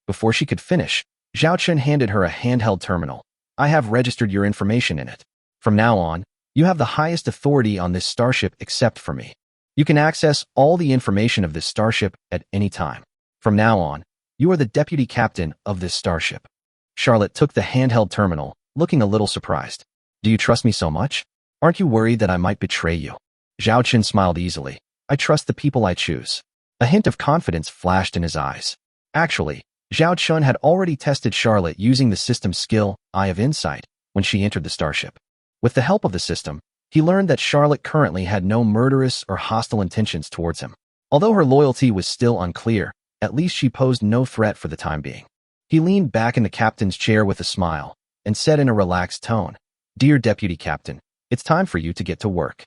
S1: Before she could finish, Zhao Chen handed her a handheld terminal. I have registered your information in it. From now on, you have the highest authority on this starship except for me. You can access all the information of this starship at any time. From now on, you are the deputy captain of this starship. Charlotte took the handheld terminal, looking a little surprised. Do you trust me so much? Aren't you worried that I might betray you? Zhao Chen smiled easily. I trust the people I choose. A hint of confidence flashed in his eyes. Actually, Zhao Chen had already tested Charlotte using the system's skill, Eye of Insight, when she entered the starship. With the help of the system, he learned that Charlotte currently had no murderous or hostile intentions towards him. Although her loyalty was still unclear, at least she posed no threat for the time being. He leaned back in the captain's chair with a smile and said in a relaxed tone, Dear Deputy Captain, it's time for you to get to work.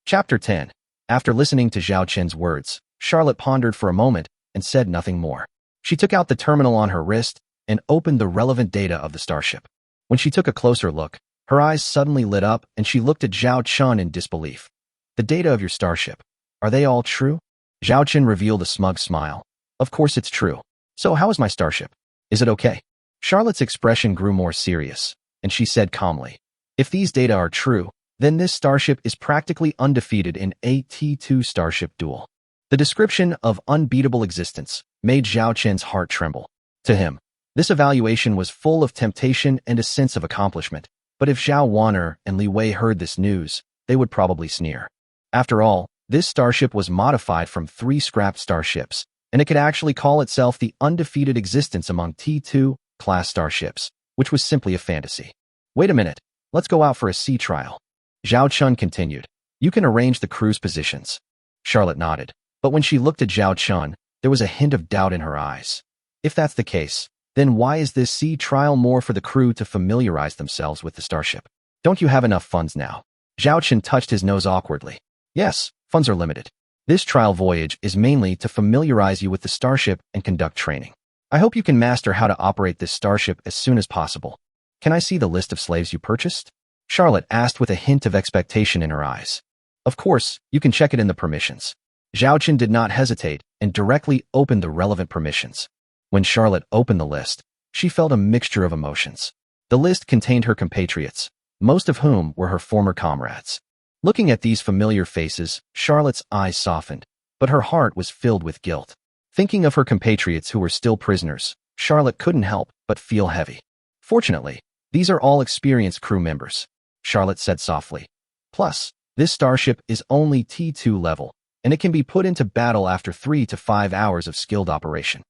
S1: Chapter 10. After listening to Zhao Chen's words, Charlotte pondered for a moment and said nothing more. She took out the terminal on her wrist and opened the relevant data of the starship. When she took a closer look, her eyes suddenly lit up and she looked at Zhao Chen in disbelief. The data of your starship, are they all true? Zhao Chen revealed a smug smile. Of course it's true. So how is my starship? Is it okay? Charlotte's expression grew more serious, and she said calmly, if these data are true, then this starship is practically undefeated in a T2 starship duel. The description of unbeatable existence made Zhao Chen's heart tremble. To him, this evaluation was full of temptation and a sense of accomplishment, but if Zhao Wan'er and Li Wei heard this news, they would probably sneer. After all, this starship was modified from 3 scrapped starships, and it could actually call itself the undefeated existence among T2 class starships, which was simply a fantasy. Wait a minute, let's go out for a sea trial. Zhao Chen continued. You can arrange the crew's positions. Charlotte nodded, but when she looked at Zhao Chen, there was a hint of doubt in her eyes. If that's the case, then why is this sea trial more for the crew to familiarize themselves with the starship? Don't you have enough funds now? Zhao Chen touched his nose awkwardly. Yes, funds are limited. This trial voyage is mainly to familiarize you with the starship and conduct training. I hope you can master how to operate this starship as soon as possible. Can I see the list of slaves you purchased? Charlotte asked with a hint of expectation in her eyes. Of course, you can check it in the permissions. Zhao Chen did not hesitate and directly opened the relevant permissions. When Charlotte opened the list, she felt a mixture of emotions. The list contained her compatriots, most of whom were her former comrades. Looking at these familiar faces, Charlotte's eyes softened, but her heart was filled with guilt. Thinking of her compatriots who were still prisoners, Charlotte couldn't help but feel heavy. Fortunately, these are all experienced crew members, Charlotte said softly. Plus, this starship is only T2 level, and it can be put into battle after 3 to 5 hours of skilled operation.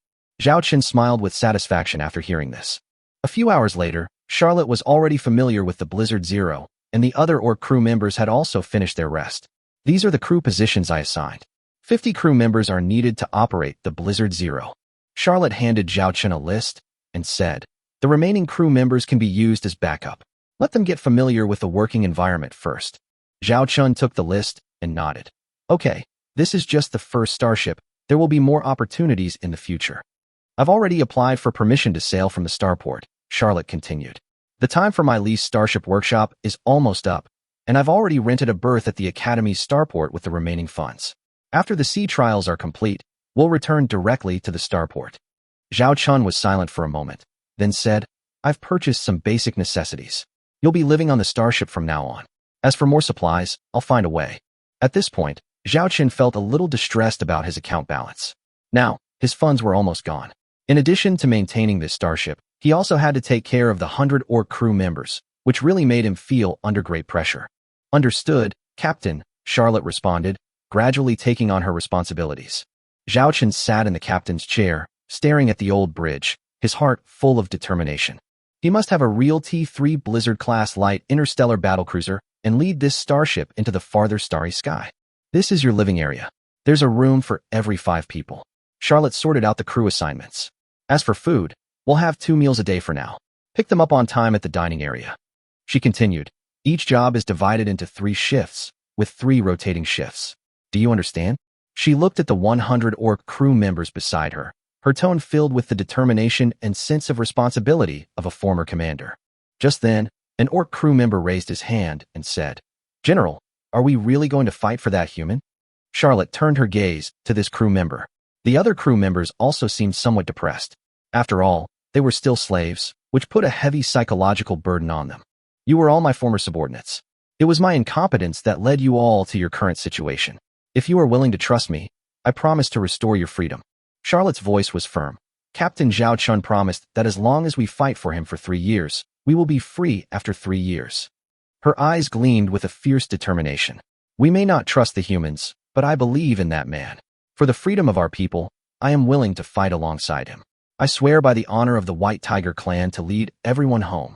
S1: Zhao Chen smiled with satisfaction after hearing this. A few hours later, Charlotte was already familiar with the Blizzard Zero, and the other Orc crew members had also finished their rest. These are the crew positions I assigned. 50 crew members are needed to operate the Blizzard Zero. Charlotte handed Zhao Chen a list and said, the remaining crew members can be used as backup. Let them get familiar with the working environment first. Zhao Chen took the list and nodded. Okay, this is just the first starship. There will be more opportunities in the future. I've already applied for permission to sail from the starport, Charlotte continued. The time for my leased starship workshop is almost up, and I've already rented a berth at the Academy's starport with the remaining funds. After the sea trials are complete, we'll return directly to the starport. Zhao Chen was silent for a moment, then said, I've purchased some basic necessities. You'll be living on the starship from now on. As for more supplies, I'll find a way. At this point, Zhao Chen felt a little distressed about his account balance. Now, his funds were almost gone. In addition to maintaining this starship, he also had to take care of the 100 Orc crew members, which really made him feel under great pressure. Understood, Captain, Charlotte responded, gradually taking on her responsibilities. Zhao Chen sat in the captain's chair, staring at the old bridge, his heart full of determination. He must have a real T3 Blizzard-class light interstellar battlecruiser and lead this starship into the farther starry sky. This is your living area. There's a room for every 5 people. Charlotte sorted out the crew assignments. As for food, we'll have 2 meals a day for now. Pick them up on time at the dining area. She continued, each job is divided into 3 shifts, with 3 rotating shifts. Do you understand? She looked at the 100 Orc crew members beside her, her tone filled with the determination and sense of responsibility of a former commander. Just then, an Orc crew member raised his hand and said, General, are we really going to fight for that human? Charlotte turned her gaze to this crew member. The other crew members also seemed somewhat depressed. After all, they were still slaves, which put a heavy psychological burden on them. You were all my former subordinates. It was my incompetence that led you all to your current situation. If you are willing to trust me, I promise to restore your freedom. Charlotte's voice was firm. Captain Zhao Chen promised that as long as we fight for him for 3 years, we will be free after 3 years. Her eyes gleamed with a fierce determination. We may not trust the humans, but I believe in that man. For the freedom of our people, I am willing to fight alongside him. I swear by the honor of the White Tiger clan to lead everyone home.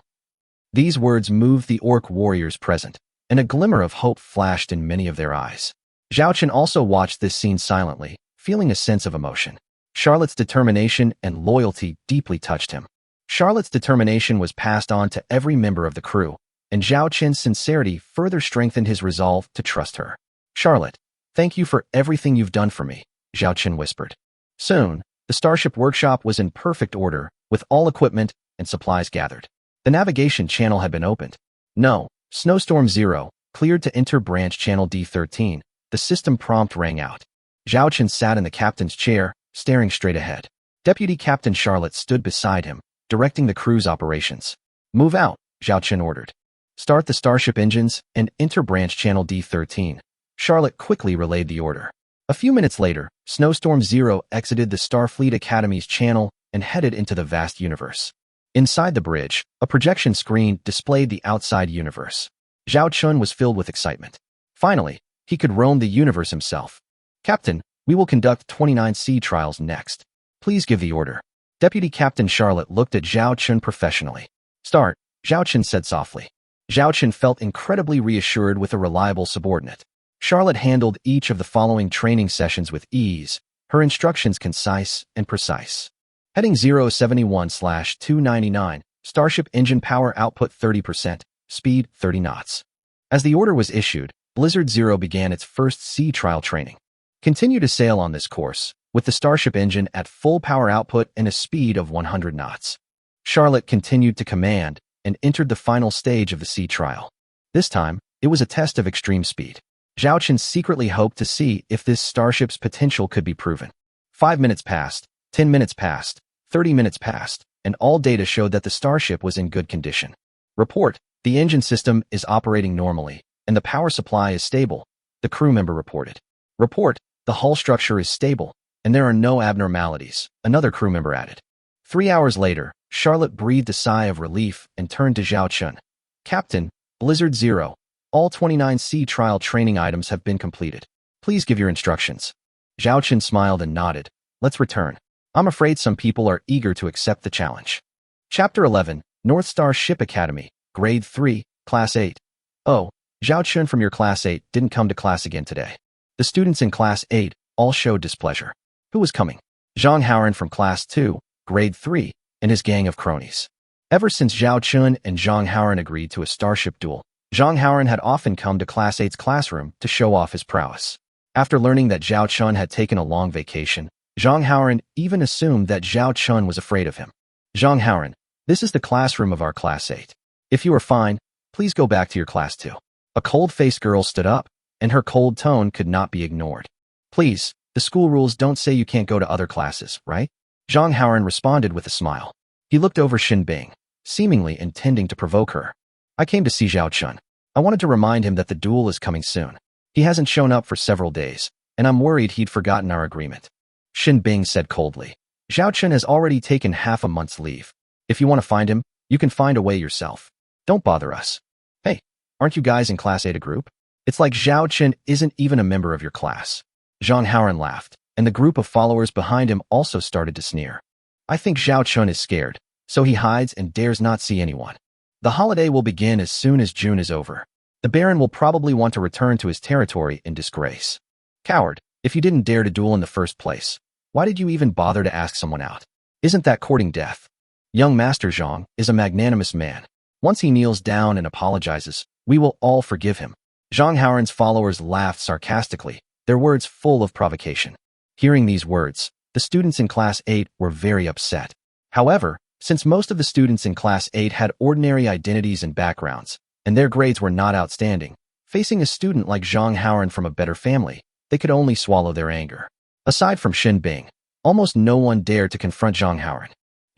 S1: These words moved the Orc warriors present, and a glimmer of hope flashed in many of their eyes. Zhao Chen also watched this scene silently, feeling a sense of emotion. Charlotte's determination and loyalty deeply touched him. Charlotte's determination was passed on to every member of the crew, and Zhao Chen's sincerity further strengthened his resolve to trust her. Charlotte, Thank you for everything you've done for me, Zhao Chen whispered. Soon, the Starship workshop was in perfect order, with all equipment and supplies gathered. The navigation channel had been opened. No, Snowstorm 0, cleared to enter branch channel D13. The system prompt rang out. Zhao Chen sat in the captain's chair, staring straight ahead. Deputy Captain Charlotte stood beside him, directing the crew's operations. Move out, Zhao Chen ordered. Start the Starship engines and enter branch channel D13. Charlotte quickly relayed the order. A few minutes later, Snowstorm 0 exited the Starfleet Academy's channel and headed into the vast universe. Inside the bridge, a projection screen displayed the outside universe. Zhao Chen was filled with excitement. Finally, he could roam the universe himself. Captain, we will conduct 29 sea trials next. Please give the order. Deputy Captain Charlotte looked at Zhao Chen professionally. Start, Zhao Chen said softly. Zhao Chen felt incredibly reassured with a reliable subordinate. Charlotte handled each of the following training sessions with ease, her instructions concise and precise. Heading 071/299, Starship engine power output 30%, speed 30 knots. As the order was issued, Blizzard 0 began its first sea trial training. Continue to sail on this course, with the Starship engine at full power output and a speed of 100 knots. Charlotte continued to command and entered the final stage of the sea trial. This time, it was a test of extreme speed. Zhao Chen secretly hoped to see if this starship's potential could be proven. 5 minutes passed, 10 minutes passed, 30 minutes passed, and all data showed that the starship was in good condition. Report, the engine system is operating normally, and the power supply is stable, the crew member reported. Report, the hull structure is stable, and there are no abnormalities, another crew member added. 3 hours later, Charlotte breathed a sigh of relief and turned to Zhao Chen. Captain, Blizzard 0, all 29 sea trial training items have been completed. Please give your instructions. Zhao Chen smiled and nodded. Let's return. I'm afraid some people are eager to accept the challenge. Chapter 11, North Star Ship Academy, Grade 3, Class 8. Oh, Zhao Chen from your Class 8 didn't come to class again today. The students in Class 8 all showed displeasure. Who was coming? Zhang Haoran from Class 2, Grade 3, and his gang of cronies. Ever since Zhao Chen and Zhang Haoran agreed to a starship duel, Zhang Haoran had often come to Class 8's classroom to show off his prowess. After learning that Zhao Chen had taken a long vacation, Zhang Haoran even assumed that Zhao Chen was afraid of him. Zhang Haoran, this is the classroom of our Class 8. If you are fine, please go back to your Class 2. A cold-faced girl stood up, and her cold tone could not be ignored. Please, the school rules don't say you can't go to other classes, right? Zhang Haoran responded with a smile. He looked over Xin Bing, seemingly intending to provoke her. I came to see Zhao Chen. I wanted to remind him that the duel is coming soon. He hasn't shown up for several days, and I'm worried he'd forgotten our agreement. Xin Bing said coldly. Zhao Chen has already taken half a month's leave. If you want to find him, you can find a way yourself. Don't bother us. Hey, aren't you guys in Class 8 a group? It's like Zhao Chen isn't even a member of your class. Zhang Haoran laughed, and the group of followers behind him also started to sneer. I think Zhao Chen is scared, so he hides and dares not see anyone. The holiday will begin as soon as June is over. The Baron will probably want to return to his territory in disgrace. Coward, if you didn't dare to duel in the first place, why did you even bother to ask someone out? Isn't that courting death? Young Master Zhang is a magnanimous man. Once he kneels down and apologizes, we will all forgive him. Zhang Haoran's followers laughed sarcastically, their words full of provocation. Hearing these words, the students in Class 8 were very upset. However, since most of the students in Class 8 had ordinary identities and backgrounds, and their grades were not outstanding, facing a student like Zhang Haoran from a better family, they could only swallow their anger. Aside from Xin Bing, almost no one dared to confront Zhang Haoran.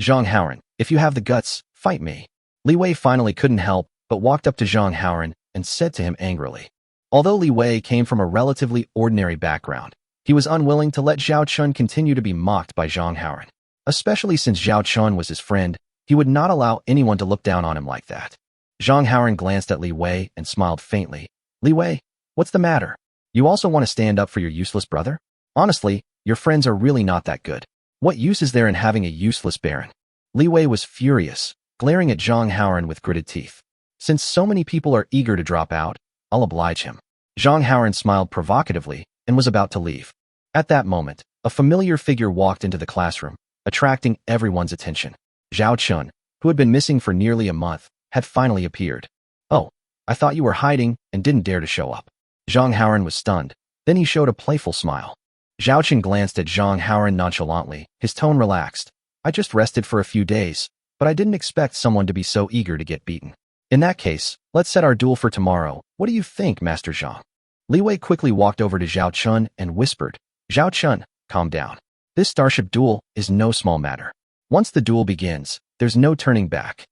S1: Zhang Haoran, if you have the guts, fight me. Li Wei finally couldn't help but walked up to Zhang Haoran and said to him angrily. Although Li Wei came from a relatively ordinary background, he was unwilling to let Zhao Chen continue to be mocked by Zhang Haoran. Especially since Zhao Chen was his friend, he would not allow anyone to look down on him like that. Zhang Haoran glanced at Li Wei and smiled faintly. Li Wei, what's the matter? You also want to stand up for your useless brother? Honestly, your friends are really not that good. What use is there in having a useless baron? Li Wei was furious, glaring at Zhang Haoran with gritted teeth. Since so many people are eager to drop out, I'll oblige him. Zhang Haoran smiled provocatively and was about to leave. At that moment, a familiar figure walked into the classroom, attracting everyone's attention. Zhao Chen, who had been missing for nearly a month, had finally appeared. Oh, I thought you were hiding and didn't dare to show up. Zhang Haoran was stunned. Then he showed a playful smile. Zhao Chen glanced at Zhang Haoran nonchalantly, his tone relaxed. I just rested for a few days, but I didn't expect someone to be so eager to get beaten. In that case, let's set our duel for tomorrow. What do you think, Master Zhang? Li Wei quickly walked over to Zhao Chun and whispered, Zhao Chun, calm down. This starship duel is no small matter. Once the duel begins, there's no turning back.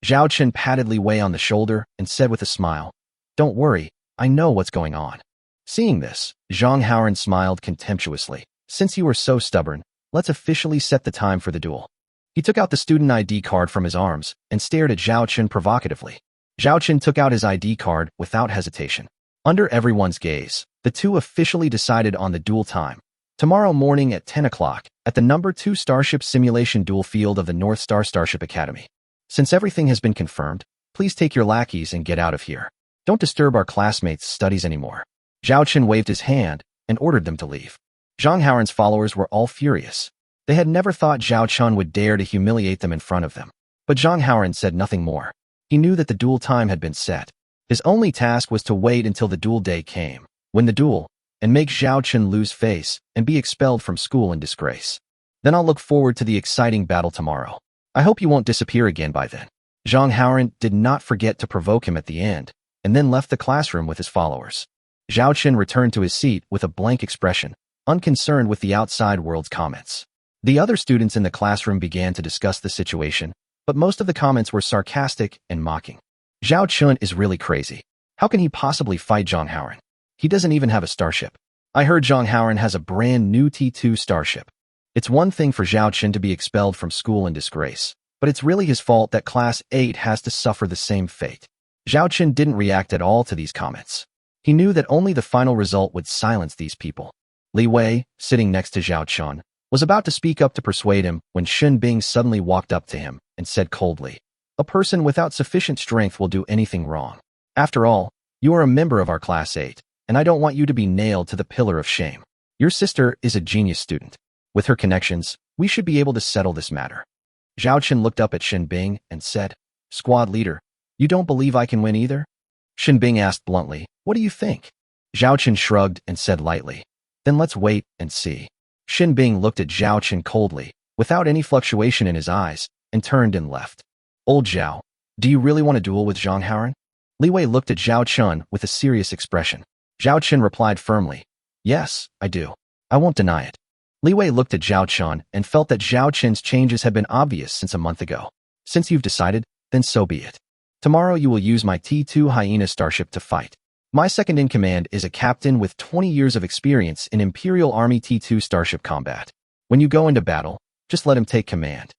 S1: Zhao Chun patted Li Wei on the shoulder and said with a smile, Don't worry, I know what's going on. Seeing this, Zhang Haoran smiled contemptuously. Since you were so stubborn, let's officially set the time for the duel. He took out the student ID card from his arms and stared at Zhao Chun provocatively. Zhao Chun took out his ID card without hesitation. Under everyone's gaze, the two officially decided on the duel time. Tomorrow morning at 10 o'clock, at the number 2 Starship Simulation Duel Field of the North Star Starship Academy. Since everything has been confirmed, please take your lackeys and get out of here. Don't disturb our classmates' studies anymore. Zhao Chun waved his hand and ordered them to leave. Zhang Haoran's followers were all furious. They had never thought Zhao Chun would dare to humiliate them in front of them. But Zhang Haoran said nothing more. He knew that the duel time had been set. His only task was to wait until the duel day came, win the duel, and make Zhao Chun lose face and be expelled from school in disgrace. Then I'll look forward to the exciting battle tomorrow. I hope you won't disappear again by then. Zhang Haoran did not forget to provoke him at the end, and then left the classroom with his followers. Zhao Chun returned to his seat with a blank expression, unconcerned with the outside world's comments. The other students in the classroom began to discuss the situation, but most of the comments were sarcastic and mocking. Zhao Chun is really crazy. How can he possibly fight Zhang Haoran? He doesn't even have a starship. I heard Zhang Haoran has a brand new T2 starship. It's one thing for Zhao Chun to be expelled from school in disgrace, but it's really his fault that Class 8 has to suffer the same fate. Zhao Chun didn't react at all to these comments. He knew that only the final result would silence these people. Li Wei, sitting next to Zhao Chun, was about to speak up to persuade him when Shen Bing suddenly walked up to him and said coldly, A person without sufficient strength will do anything wrong. After all, you are a member of our Class 8, and I don't want you to be nailed to the pillar of shame. Your sister is a genius student. With her connections, we should be able to settle this matter. Zhao Chun looked up at Shen Bing and said, Squad leader, you don't believe I can win either? Shen Bing asked bluntly, What do you think? Zhao Chun shrugged and said lightly, Then let's wait and see. Shen Bing looked at Zhao Chun coldly, without any fluctuation in his eyes, and turned and left. Old Zhao, do you really want to duel with Zhang Haoran? Li Wei looked at Zhao Chun with a serious expression. Zhao Chun replied firmly, Yes, I do. I won't deny it. Li Wei looked at Zhao Chun and felt that Zhao Chun's changes had been obvious since a month ago. Since you've decided, then so be it. Tomorrow you will use my T2 Hyena starship to fight. My second-in-command is a captain with 20 years of experience in Imperial Army T2 starship combat. When you go into battle, just let him take command.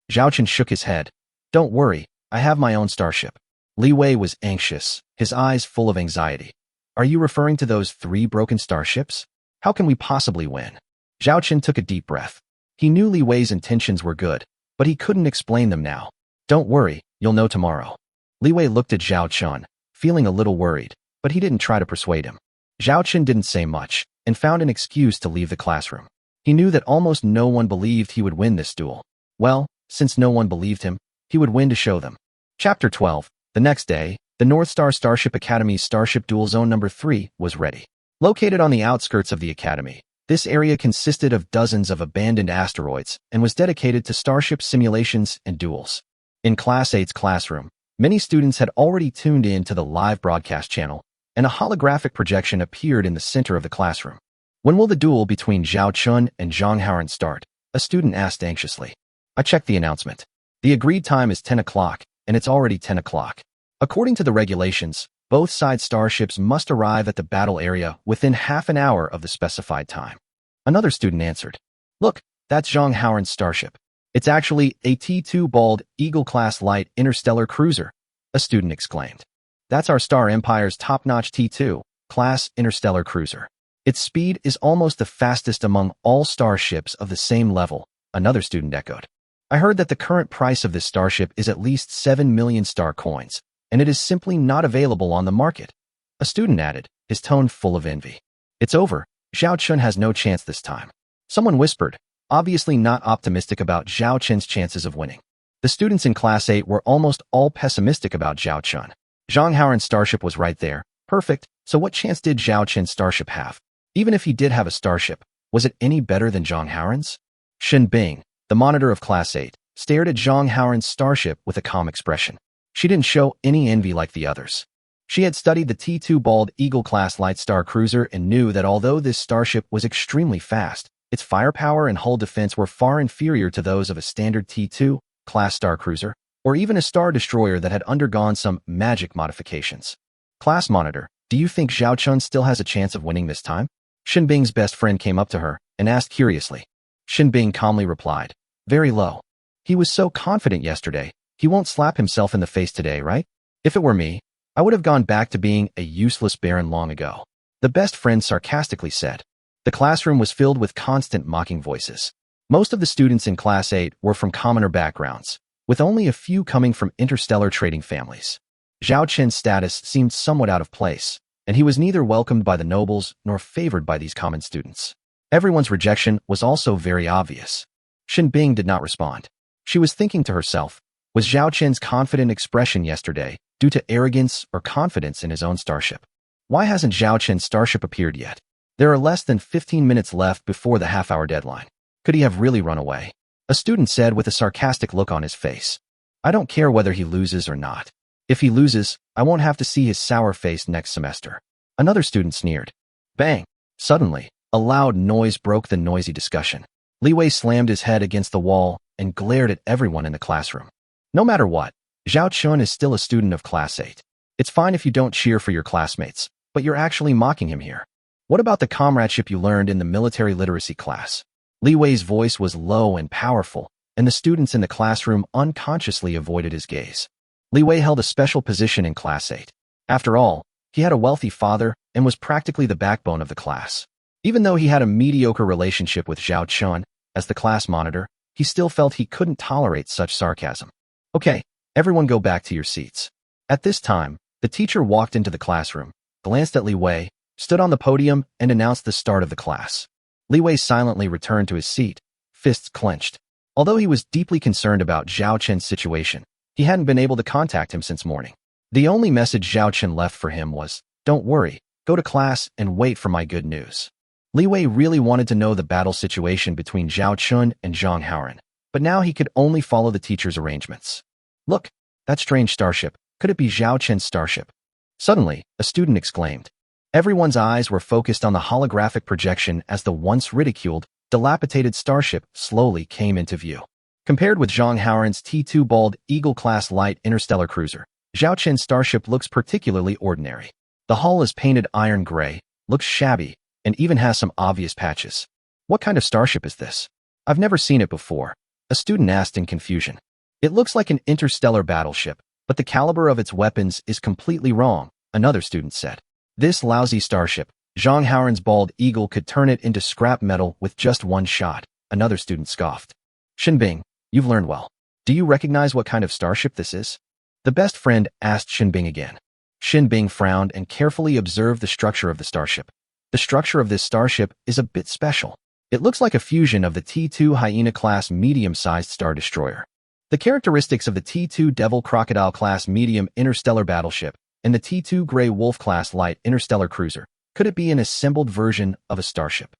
S1: Zhao Chun shook his head. Don't worry, I have my own starship. Li Wei was anxious, his eyes full of anxiety. Are you referring to those 3 broken starships? How can we possibly win? Zhao Chun took a deep breath. He knew Li Wei's intentions were good, but he couldn't explain them now. Don't worry, you'll know tomorrow. Li Wei looked at Zhao Chun, feeling a little worried, but he didn't try to persuade him. Zhao Chun didn't say much, and found an excuse to leave the classroom. He knew that almost no one believed he would win this duel. Well, since no one believed him, he would win to show them. Chapter 12. The next day, the North Star Starship Academy's Starship Duel Zone Number 3 was ready. Located on the outskirts of the Academy, this area consisted of dozens of abandoned asteroids and was dedicated to starship simulations and duels. In Class 8's classroom, many students had already tuned in to the live broadcast channel, and a holographic projection appeared in the center of the classroom. When will the duel between Zhao Chun and Zhang Haoran start? A student asked anxiously. I checked the announcement. The agreed time is 10 o'clock, and it's already 10 o'clock. According to the regulations, both side starships must arrive at the battle area within half an hour of the specified time. Another student answered, Look, that's Zhang Haoran's starship. It's actually a T2 Bald Eagle-class light interstellar cruiser, a student exclaimed. That's our Star Empire's top-notch T2 class interstellar cruiser. Its speed is almost the fastest among all starships of the same level, another student echoed. I heard that the current price of this starship is at least 7 million star coins, and it is simply not available on the market. A student added, his tone full of envy. It's over. Zhao Chun has no chance this time. Someone whispered, obviously not optimistic about Zhao Chun's chances of winning. The students in Class 8 were almost all pessimistic about Zhao Chun. Zhang Haoran's starship was right there. Perfect. So what chance did Zhao Chun's starship have? Even if he did have a starship, was it any better than Zhang Haoran's? Shin Bing, the monitor of Class 8, stared at Zhang Haoran's starship with a calm expression. She didn't show any envy like the others. She had studied the T-2 Bald Eagle-class light star cruiser and knew that although this starship was extremely fast, its firepower and hull defense were far inferior to those of a standard T-2 class star cruiser, or even a star destroyer that had undergone some magic modifications. Class monitor, do you think Zhao Chun still has a chance of winning this time? Shin Bing's best friend came up to her and asked curiously. Shin Bing calmly replied, very low. He was so confident yesterday, he won't slap himself in the face today, right? If it were me, I would have gone back to being a useless baron long ago. The best friend sarcastically said. The classroom was filled with constant mocking voices. Most of the students in Class 8 were from commoner backgrounds, with only a few coming from interstellar trading families. Zhao Chen's status seemed somewhat out of place, and he was neither welcomed by the nobles nor favored by these common students. Everyone's rejection was also very obvious. Shin Bing did not respond. She was thinking to herself, was Zhao Chen's confident expression yesterday due to arrogance or confidence in his own starship? Why hasn't Zhao Chen's starship appeared yet? There are less than 15 minutes left before the half-hour deadline. Could he have really run away? A student said with a sarcastic look on his face. I don't care whether he loses or not. If he loses, I won't have to see his sour face next semester. Another student sneered. Bang! Suddenly, a loud noise broke the noisy discussion. Li Wei slammed his head against the wall and glared at everyone in the classroom. No matter what, Zhao Chun is still a student of Class 8. It's fine if you don't cheer for your classmates, but you're actually mocking him here. What about the comradeship you learned in the military literacy class? Li Wei's voice was low and powerful, and the students in the classroom unconsciously avoided his gaze. Li Wei held a special position in Class 8. After all, he had a wealthy father and was practically the backbone of the class. Even though he had a mediocre relationship with Zhao Chun as the class monitor, he still felt he couldn't tolerate such sarcasm. Okay, everyone go back to your seats. At this time, the teacher walked into the classroom, glanced at Li Wei, stood on the podium, and announced the start of the class. Li Wei silently returned to his seat, fists clenched. Although he was deeply concerned about Zhao Chen's situation, he hadn't been able to contact him since morning. The only message Zhao Chen left for him was, don't worry, go to class and wait for my good news. Li Wei really wanted to know the battle situation between Zhao Chun and Zhang Haoran, but now he could only follow the teacher's arrangements. Look, that strange starship, could it be Zhao Chen's starship? Suddenly, a student exclaimed. Everyone's eyes were focused on the holographic projection as the once ridiculed, dilapidated starship slowly came into view. Compared with Zhang Haoran's T-2 Bald Eagle-class light interstellar cruiser, Zhao Chen's starship looks particularly ordinary. The hull is painted iron gray, looks shabby, and even has some obvious patches. What kind of starship is this? I've never seen it before, a student asked in confusion. It looks like an interstellar battleship, but the caliber of its weapons is completely wrong, another student said. This lousy starship, Zhang Haoran's Bald Eagle could turn it into scrap metal with just one shot, another student scoffed. Shin Bing, you've learned well. Do you recognize what kind of starship this is? The best friend asked Shin Bing again. Shin Bing frowned and carefully observed the structure of the starship. The structure of this starship is a bit special. It looks like a fusion of the T-2 Hyena-class medium-sized star destroyer. The characteristics of the T-2 Devil Crocodile-class medium interstellar battleship and the T-2 Grey Wolf-class light interstellar cruiser. Could it be an assembled version of a starship?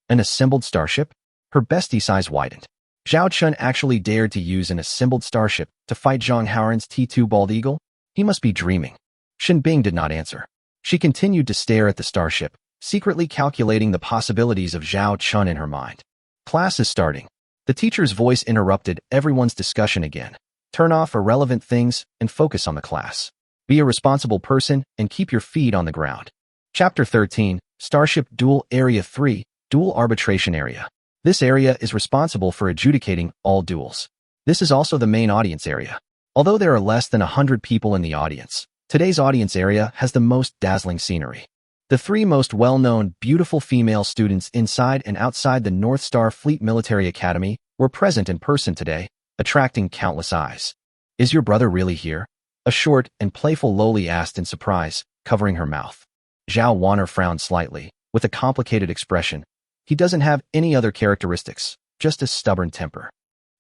S1: An assembled starship? Her bestie's eyes widened. Zhao Chun actually dared to use an assembled starship to fight Zhang Haoran's T-2 Bald Eagle? He must be dreaming. Shin Bing did not answer. She continued to stare at the starship, secretly calculating the possibilities of Zhao Chun in her mind. Class is starting. The teacher's voice interrupted everyone's discussion again. Turn off irrelevant things and focus on the class. Be a responsible person and keep your feet on the ground. Chapter 13, Starship Duel Area 3, Dual Arbitration Area. This area is responsible for adjudicating all duels. This is also the main audience area. Although there are less than 100 people in the audience, today's audience area has the most dazzling scenery. The three most well-known, beautiful female students inside and outside the North Starfleet Military Academy were present in person today, attracting countless eyes. Is your brother really here? A short and playful Loli asked in surprise, covering her mouth. Zhao Wanner frowned slightly, with a complicated expression. He doesn't have any other characteristics, just a stubborn temper.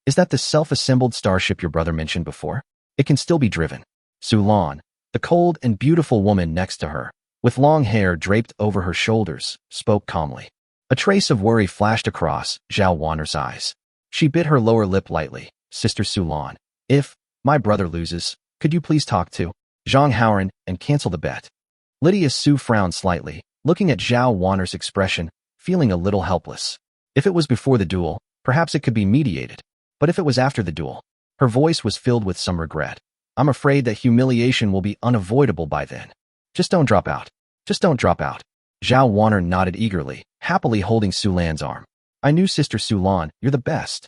S1: Is that the self-assembled starship your brother mentioned before? It can still be driven. Su Lan, the cold and beautiful woman next to her, with long hair draped over her shoulders, spoke calmly. A trace of worry flashed across Zhao Wanner's eyes. She bit her lower lip lightly. Sister Sulan, if my brother loses, could you please talk to Zhang Haoran and cancel the bet? Lydia Su frowned slightly, looking at Zhao Wanner's expression, feeling a little helpless. If it was before the duel, perhaps it could be mediated. But if it was after the duel, her voice was filled with some regret. I'm afraid that humiliation will be unavoidable by then. Just don't drop out. Just don't drop out. Zhao Wanner nodded eagerly, happily holding Sulan's arm. I knew Sister Sulan, you're the best.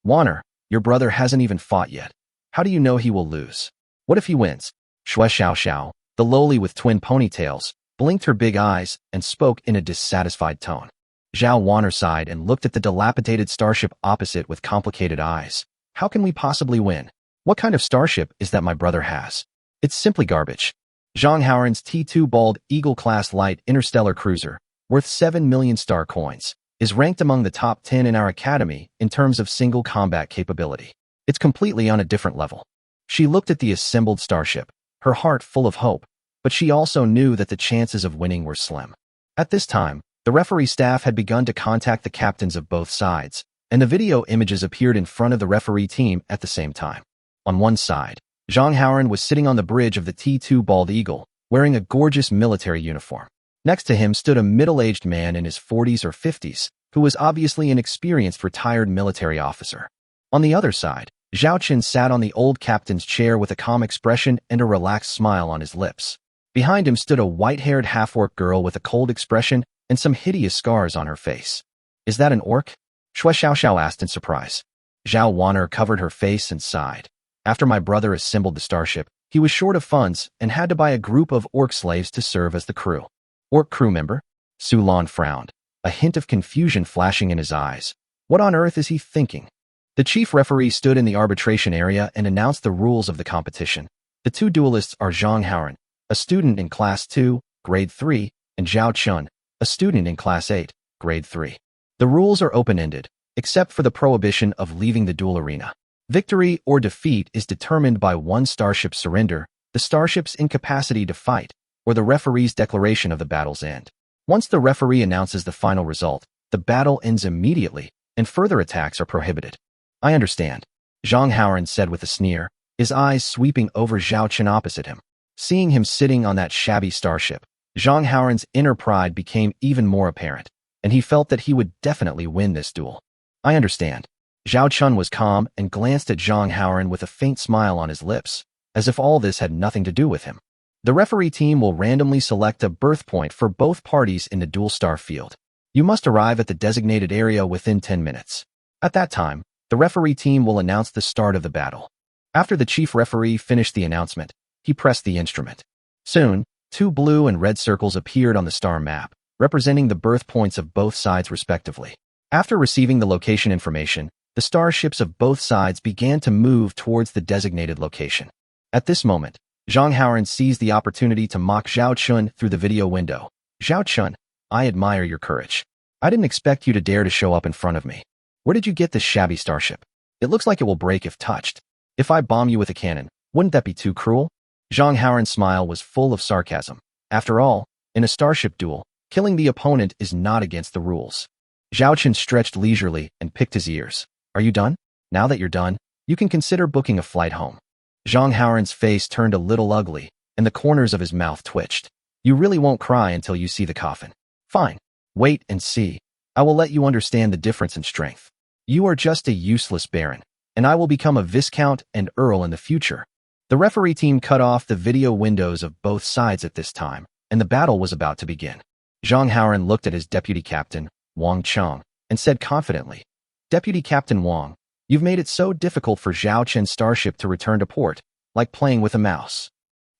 S1: Wanner, your brother hasn't even fought yet. How do you know he will lose? What if he wins? Shui Xiao, the lowly with twin ponytails, blinked her big eyes and spoke in a dissatisfied tone. Zhao Wanner sighed and looked at the dilapidated starship opposite with complicated eyes. How can we possibly win? What kind of starship is that my brother has? It's simply garbage. Zhang Haoran's T2 Bald Eagle-class light interstellar cruiser, worth 7 million star coins, is ranked among the top 10 in our academy in terms of single combat capability. It's completely on a different level. She looked at the assembled starship, her heart full of hope, but she also knew that the chances of winning were slim. At this time, the referee staff had begun to contact the captains of both sides, and the video images appeared in front of the referee team at the same time. On one side, Zhang Haoran was sitting on the bridge of the T2 Bald Eagle, wearing a gorgeous military uniform. Next to him stood a middle-aged man in his 40s or 50s, who was obviously an experienced retired military officer. On the other side, Zhao Qin sat on the old captain's chair with a calm expression and a relaxed smile on his lips. Behind him stood a white-haired half-orc girl with a cold expression and some hideous scars on her face. Is that an orc? Shui Xiao asked in surprise. Zhao Wanner covered her face and sighed. After my brother assembled the starship, he was short of funds and had to buy a group of orc slaves to serve as the crew. Orc crew member? Sulan frowned, a hint of confusion flashing in his eyes. What on earth is he thinking? The chief referee stood in the arbitration area and announced the rules of the competition. The two duelists are Zhang Haoran, a student in Class 2, Grade 3, and Zhao Chun, a student in Class 8, Grade 3. The rules are open-ended, except for the prohibition of leaving the duel arena. Victory or defeat is determined by one starship's surrender, the starship's incapacity to fight, or the referee's declaration of the battle's end. Once the referee announces the final result, the battle ends immediately, and further attacks are prohibited. I understand, Zhang Haoran said with a sneer, his eyes sweeping over Zhao Qin opposite him. Seeing him sitting on that shabby starship, Zhang Haoran's inner pride became even more apparent, and he felt that he would definitely win this duel. I understand. Zhao Chun was calm and glanced at Zhang Haoran with a faint smile on his lips, as if all this had nothing to do with him. The referee team will randomly select a birth point for both parties in the dual star field. You must arrive at the designated area within 10 minutes. At that time, the referee team will announce the start of the battle. After the chief referee finished the announcement, he pressed the instrument. Soon, 2 blue and red circles appeared on the star map, representing the birth points of both sides respectively. After receiving the location information, the starships of both sides began to move towards the designated location. At this moment, Zhang Haoran seized the opportunity to mock Zhao Chun through the video window. Zhao Chun, I admire your courage. I didn't expect you to dare to show up in front of me. Where did you get this shabby starship? It looks like it will break if touched. If I bomb you with a cannon, wouldn't that be too cruel? Zhang Haoran's smile was full of sarcasm. After all, in a starship duel, killing the opponent is not against the rules. Zhao Qin stretched leisurely and picked his ears. Are you done? Now that you're done, you can consider booking a flight home. Zhang Haoran's face turned a little ugly, and the corners of his mouth twitched. You really won't cry until you see the coffin. Fine. Wait and see. I will let you understand the difference in strength. You are just a useless baron, and I will become a viscount and earl in the future. The referee team cut off the video windows of both sides at this time, and the battle was about to begin. Zhang Haoran looked at his deputy captain, Wang Cheng, and said confidently, Deputy Captain Wang, you've made it so difficult for Zhao Qin's starship to return to port, like playing with a mouse.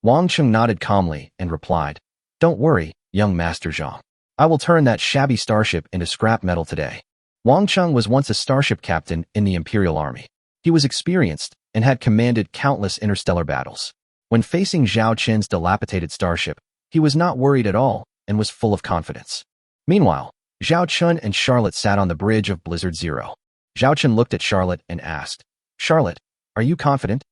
S1: Wang Cheng nodded calmly and replied, Don't worry, young Master Zhang. I will turn that shabby starship into scrap metal today. Wang Cheng was once a starship captain in the Imperial Army. He was experienced and had commanded countless interstellar battles. When facing Zhao Qin's dilapidated starship, he was not worried at all and was full of confidence. Meanwhile, Zhao Chun and Charlotte sat on the bridge of Blizzard Zero. Zhao Chun looked at Charlotte and asked, Charlotte, are you confident?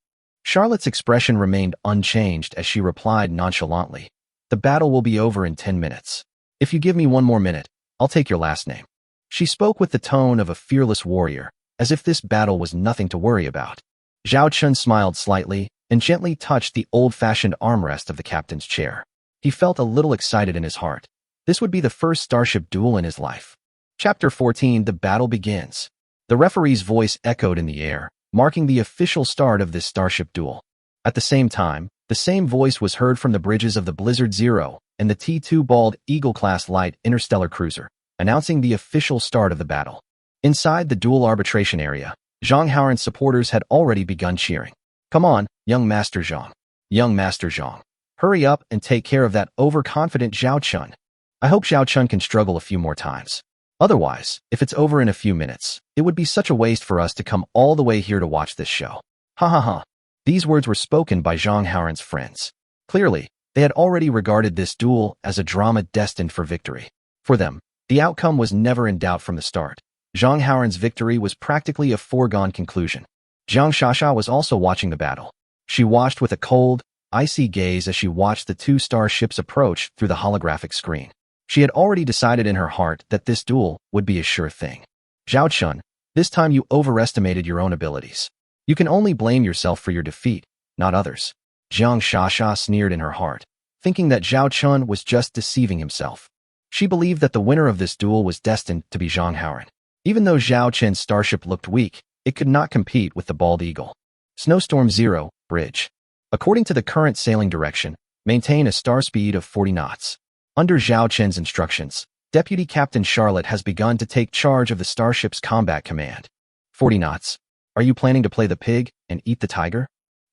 S1: Charlotte's expression remained unchanged as she replied nonchalantly, The battle will be over in 10 minutes. If you give me one more minute, I'll take your last name." She spoke with the tone of a fearless warrior, as if this battle was nothing to worry about. Zhao Chun smiled slightly and gently touched the old-fashioned armrest of the captain's chair. He felt a little excited in his heart. This would be the first starship duel in his life. Chapter 14. The battle begins. The referee's voice echoed in the air, marking the official start of this starship duel. At the same time, the same voice was heard from the bridges of the Blizzard Zero and the T-2 Bald Eagle-class light interstellar cruiser, announcing the official start of the battle. Inside the dual arbitration area, Zhang Haoran's supporters had already begun cheering. "Come on, young Master Zhang. Young Master Zhang. Hurry up and take care of that overconfident Zhao Chun. I hope Zhao Chun can struggle a few more times. Otherwise, if it's over in a few minutes, it would be such a waste for us to come all the way here to watch this show." Ha ha ha. These words were spoken by Zhang Haoran's friends. Clearly, they had already regarded this duel as a drama destined for victory. For them, the outcome was never in doubt from the start. Zhang Haoran's victory was practically a foregone conclusion. Jiang Shasha was also watching the battle. She watched with a cold, icy gaze as she watched the two starships approach through the holographic screen. She had already decided in her heart that this duel would be a sure thing. "Zhao Chun, this time you overestimated your own abilities. You can only blame yourself for your defeat, not others." Jiang Shasha sneered in her heart, thinking that Zhao Chun was just deceiving himself. She believed that the winner of this duel was destined to be Zhang Haoran. Even though Zhao Chen's starship looked weak, it could not compete with the Bald Eagle. Snowstorm 0, Bridge. According to the current sailing direction, maintain a star speed of 40 knots. Under Zhao Chen's instructions, Deputy Captain Charlotte has begun to take charge of the starship's combat command. 40 knots. Are you planning to play the pig and eat the tiger?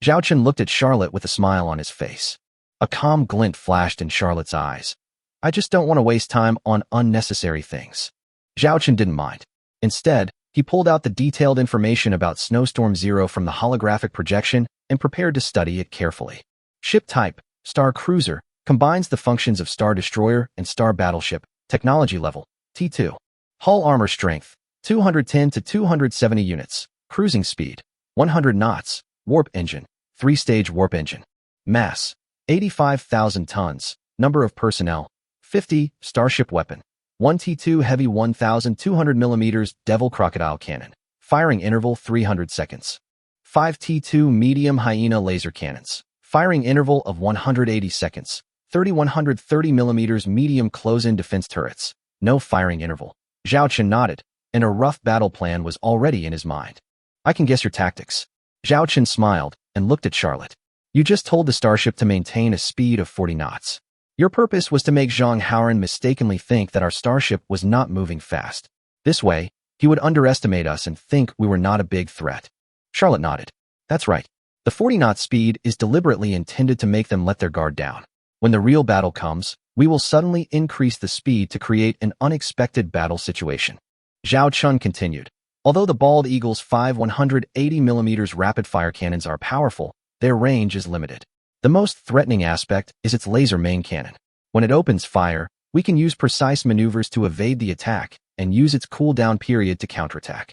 S1: Zhao Chen looked at Charlotte with a smile on his face. A calm glint flashed in Charlotte's eyes. "I just don't want to waste time on unnecessary things." Zhao Chen didn't mind. Instead, he pulled out the detailed information about Snowstorm 0 from the holographic projection and prepared to study it carefully. Ship type, Star Cruiser, combines the functions of Star Destroyer and Star Battleship. Technology level, T2. Hull armor strength, 210 to 270 units. Cruising speed, 100 knots. Warp engine, 3-stage warp engine. Mass, 85,000 tons. Number of personnel, 50. Starship weapon, 1 T2 heavy 1,200 mm Devil Crocodile cannon. Firing interval 300 seconds. 5 T2 medium Hyena laser cannons. Firing interval of 180 seconds. 3,130 mm medium close-in defense turrets. No firing interval. Zhao Chen nodded, and a rough battle plan was already in his mind. "I can guess your tactics." Zhao Chen smiled and looked at Charlotte. "You just told the starship to maintain a speed of 40 knots. Your purpose was to make Zhang Haoran mistakenly think that our starship was not moving fast. This way, he would underestimate us and think we were not a big threat." Charlotte nodded. "That's right. The 40-knot speed is deliberately intended to make them let their guard down. When the real battle comes, we will suddenly increase the speed to create an unexpected battle situation." Zhao Chun continued. "Although the Bald Eagle's 5 180 mm rapid-fire cannons are powerful, their range is limited. The most threatening aspect is its laser main cannon. When it opens fire, we can use precise maneuvers to evade the attack and use its cooldown period to counterattack."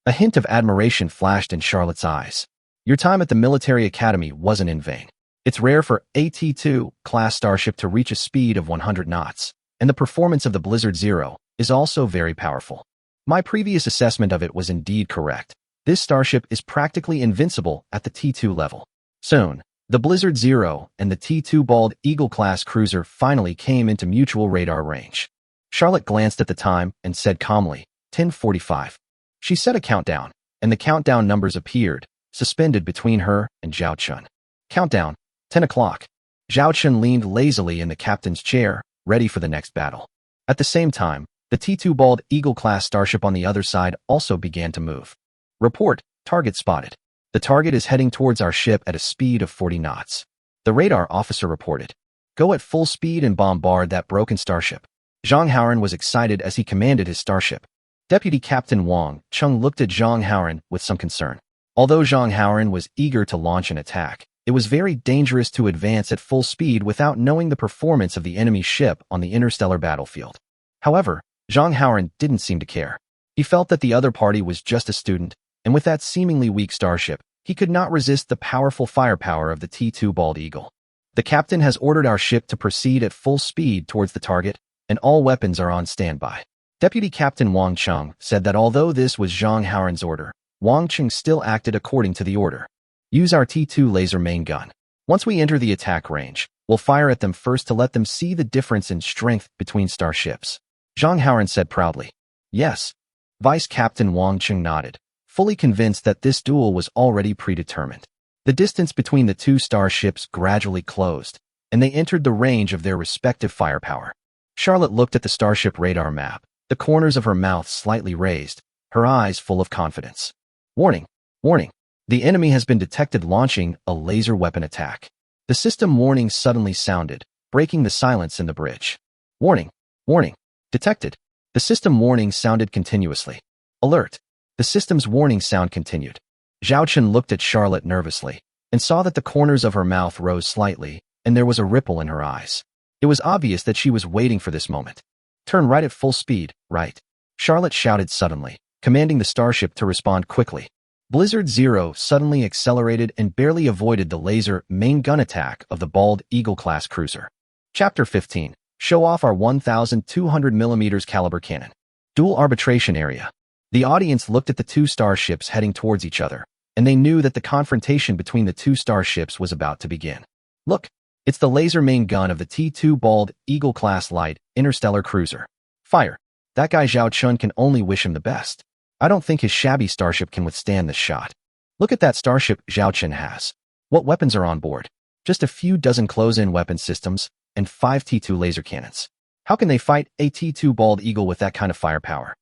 S1: A hint of admiration flashed in Charlotte's eyes. "Your time at the military academy wasn't in vain. It's rare for a T2 class starship to reach a speed of 100 knots, and the performance of the Blizzard Zero is also very powerful. My previous assessment of it was indeed correct. This starship is practically invincible at the T2 level." Soon, the Blizzard Zero and the T2 Bald Eagle-class cruiser finally came into mutual radar range. Charlotte glanced at the time and said calmly, 10:45. She set a countdown, and the countdown numbers appeared, suspended between her and Zhao Chun. Countdown, 10 o'clock. Zhao Chun leaned lazily in the captain's chair, ready for the next battle. At the same time, the T2 Bald Eagle-class starship on the other side also began to move. "Report, target spotted. The target is heading towards our ship at a speed of 40 knots. The radar officer reported. Go at full speed and bombard that broken starship." Zhang Haoran was excited as he commanded his starship. Deputy Captain Wang Chung looked at Zhang Haoran with some concern. Although Zhang Haoran was eager to launch an attack, it was very dangerous to advance at full speed without knowing the performance of the enemy ship on the interstellar battlefield. However, Zhang Haoran didn't seem to care. He felt that the other party was just a student, and with that seemingly weak starship, he could not resist the powerful firepower of the T2 Bald Eagle. The captain has ordered our ship to proceed at full speed towards the target, and all weapons are on standby. Deputy Captain Wang Cheng said that although this was Zhang Haoran's order, Wang Cheng still acted according to the order. Use our T2 laser main gun. Once we enter the attack range, we'll fire at them first to let them see the difference in strength between starships. Zhang Haoran said proudly. Yes. Vice Captain Wang Cheng nodded, fully convinced that this duel was already predetermined. The distance between the two starships gradually closed, and they entered the range of their respective firepower. Charlotte looked at the starship radar map, the corners of her mouth slightly raised, her eyes full of confidence. Warning! Warning! The enemy has been detected launching a laser weapon attack. The system warning suddenly sounded, breaking the silence in the bridge. Warning! Warning! Detected! The system warning sounded continuously. Alert! The system's warning sound continued. Zhao Chen looked at Charlotte nervously, and saw that the corners of her mouth rose slightly, and there was a ripple in her eyes. It was obvious that she was waiting for this moment. Turn right at full speed, right? Charlotte shouted suddenly, commanding the starship to respond quickly. Blizzard Zero suddenly accelerated and barely avoided the laser main gun attack of the Bald Eagle-class cruiser. Chapter 15. Show off our 1,200mm caliber cannon. Dual arbitration area. The audience looked at the two starships heading towards each other, and they knew that the confrontation between the two starships was about to begin. Look, it's the laser main gun of the T2 Bald Eagle-class light interstellar cruiser. Fire! That guy Zhao Chun can only wish him the best. I don't think his shabby starship can withstand this shot. Look at that starship Zhao Chen has. What weapons are on board? Just a few dozen close-in weapon systems and 5 T2 laser cannons. How can they fight a T2 Bald Eagle with that kind of firepower?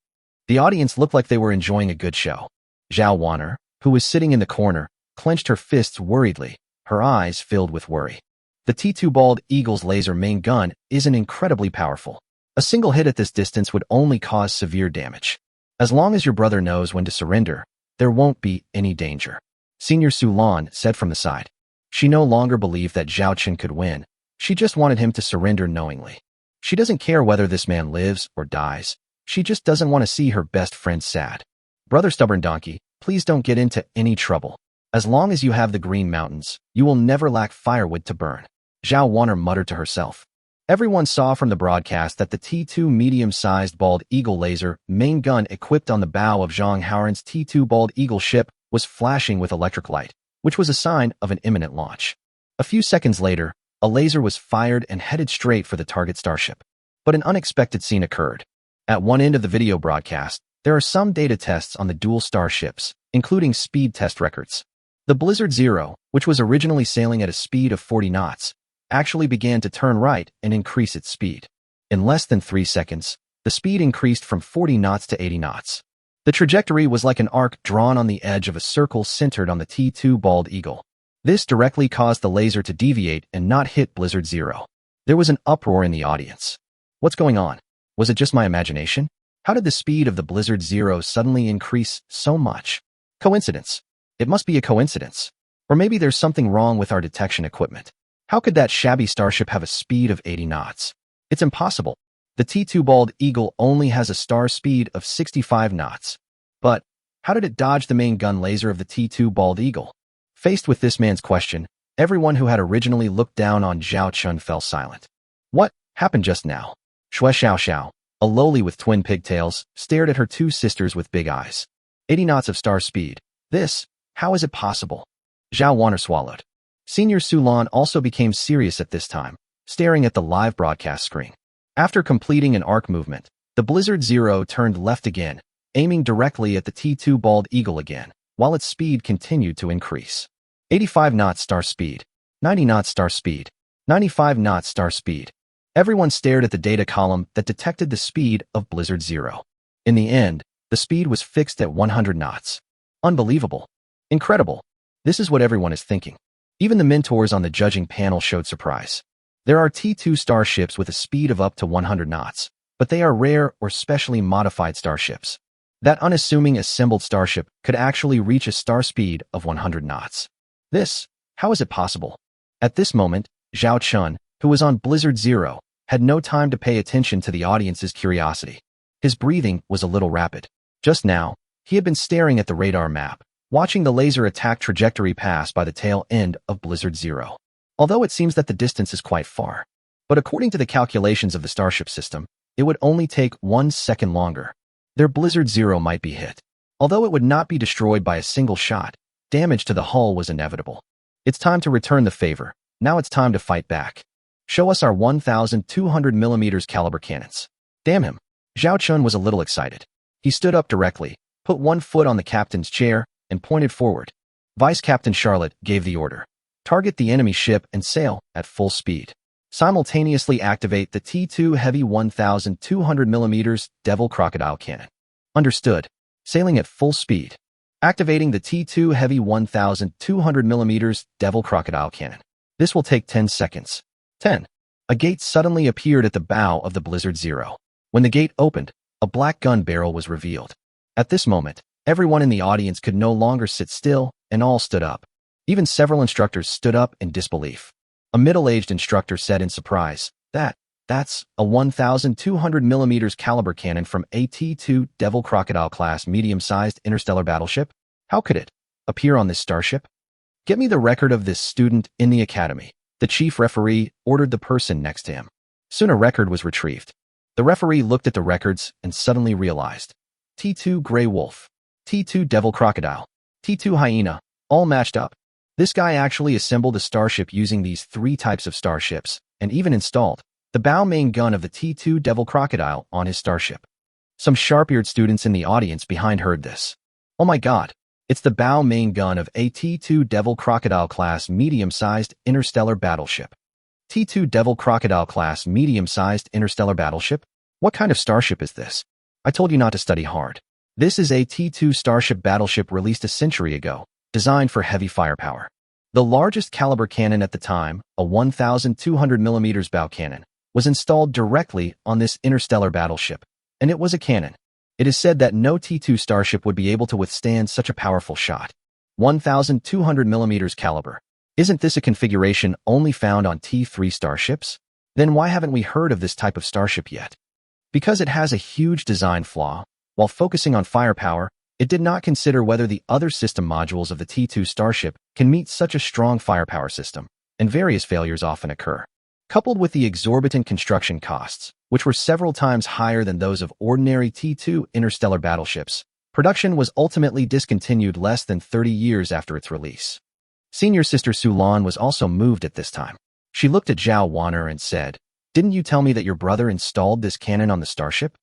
S1: The audience looked like they were enjoying a good show. Zhao Wanner, who was sitting in the corner, clenched her fists worriedly, her eyes filled with worry. The T2 Bald Eagle's laser main gun isn't incredibly powerful. A single hit at this distance would only cause severe damage. As long as your brother knows when to surrender, there won't be any danger. Senior Su Lan said from the side. She no longer believed that Zhao Chen could win. She just wanted him to surrender knowingly. She doesn't care whether this man lives or dies. She just doesn't want to see her best friend sad. Brother Stubborn Donkey, please don't get into any trouble. As long as you have the Green Mountains, you will never lack firewood to burn. Zhao Wanner muttered to herself. Everyone saw from the broadcast that the T2 medium-sized Bald Eagle laser main gun equipped on the bow of Zhang Haoran's T2 Bald Eagle ship was flashing with electric light, which was a sign of an imminent launch. A few seconds later, a laser was fired and headed straight for the target starship. But an unexpected scene occurred. At one end of the video broadcast, there are some data tests on the dual starships, including speed test records. The Blizzard Zero, which was originally sailing at a speed of 40 knots, actually began to turn right and increase its speed. In less than 3 seconds, the speed increased from 40 knots to 80 knots. The trajectory was like an arc drawn on the edge of a circle centered on the T2 Bald Eagle. This directly caused the laser to deviate and not hit Blizzard Zero. There was an uproar in the audience. What's going on? Was it just my imagination? How did the speed of the Blizzard Zero suddenly increase so much? Coincidence. It must be a coincidence. Or maybe there's something wrong with our detection equipment. How could that shabby starship have a speed of 80 knots? It's impossible. The T2 Bald Eagle only has a star speed of 65 knots. But how did it dodge the main gun laser of the T2 Bald Eagle? Faced with this man's question, everyone who had originally looked down on Zhao Chun fell silent. What happened just now? Shui Xiao Xiao, a lowly with twin pigtails, stared at her two sisters with big eyes. 80 knots of star speed. How is it possible? Zhao Wanner swallowed. Senior Su Lan also became serious at this time, staring at the live broadcast screen. After completing an arc movement, the Blizzard Zero turned left again, aiming directly at the T2 Bald Eagle again, while its speed continued to increase. 85 knots star speed, 90 knots star speed, 95 knots star speed. Everyone stared at the data column that detected the speed of Blizzard Zero. In the end, the speed was fixed at 100 knots. Unbelievable. Incredible. This is what everyone is thinking. Even the mentors on the judging panel showed surprise. There are T2 starships with a speed of up to 100 knots, but they are rare or specially modified starships. That unassuming assembled starship could actually reach a star speed of 100 knots. How is it possible? At this moment, Zhao Chun, who was on Blizzard Zero, had no time to pay attention to the audience's curiosity. His breathing was a little rapid. Just now, he had been staring at the radar map, watching the laser attack trajectory pass by the tail end of Blizzard Zero. although it seems that the distance is quite far. But according to the calculations of the Starship system, it would only take 1 second longer. Their Blizzard Zero might be hit. Although it would not be destroyed by a single shot, damage to the hull was inevitable. It's time to return the favor. Now it's time to fight back. Show us our 1,200mm caliber cannons. Damn him. Zhao Chun was a little excited. He stood up directly, put one foot on the captain's chair, and pointed forward. Vice Captain Charlotte gave the order. Target the enemy ship and sail at full speed. Simultaneously activate the T-2 Heavy 1,200mm Devil Crocodile Cannon. Understood. Sailing at full speed. Activating the T-2 Heavy 1,200mm Devil Crocodile Cannon. This will take 10 seconds. 10. A gate suddenly appeared at the bow of the Blizzard Zero. When the gate opened, a black gun barrel was revealed. At this moment, everyone in the audience could no longer sit still, and all stood up. Even several instructors stood up in disbelief. A middle-aged instructor said in surprise, That's a 1,200mm caliber cannon from a T-2 Devil Crocodile class medium-sized interstellar battleship? How could it appear on this starship? Get me the record of this student in the academy. The chief referee ordered the person next to him. Soon a record was retrieved. The referee looked at the records and suddenly realized. T-2 Grey Wolf, T-2 Devil Crocodile, T-2 Hyena, all matched up. This guy actually assembled a starship using these 3 types of starships, and even installed the bow main gun of the T-2 Devil Crocodile on his starship. Some sharp-eared students in the audience behind heard this. Oh my god, it's the bow main gun of a T-2 Devil Crocodile class medium-sized interstellar battleship. T-2 Devil Crocodile class medium-sized interstellar battleship? What kind of starship is this? I told you not to study hard. This is a T-2 starship battleship released a century ago, designed for heavy firepower. The largest caliber cannon at the time, a 1,200mm bow cannon, was installed directly on this interstellar battleship, and it was a cannon. It is said that no T-2 starship would be able to withstand such a powerful shot. 1,200mm caliber. Isn't this a configuration only found on T-3 starships? Then why haven't we heard of this type of starship yet? Because it has a huge design flaw. While focusing on firepower, it did not consider whether the other system modules of the T-2 starship can meet such a strong firepower system, and various failures often occur. Coupled with the exorbitant construction costs, which were several times higher than those of ordinary T-2 interstellar battleships, production was ultimately discontinued less than 30 years after its release. Senior sister Sulan was also moved at this time. She looked at Zhao Wanner and said, "Didn't you tell me that your brother installed this cannon on the starship?"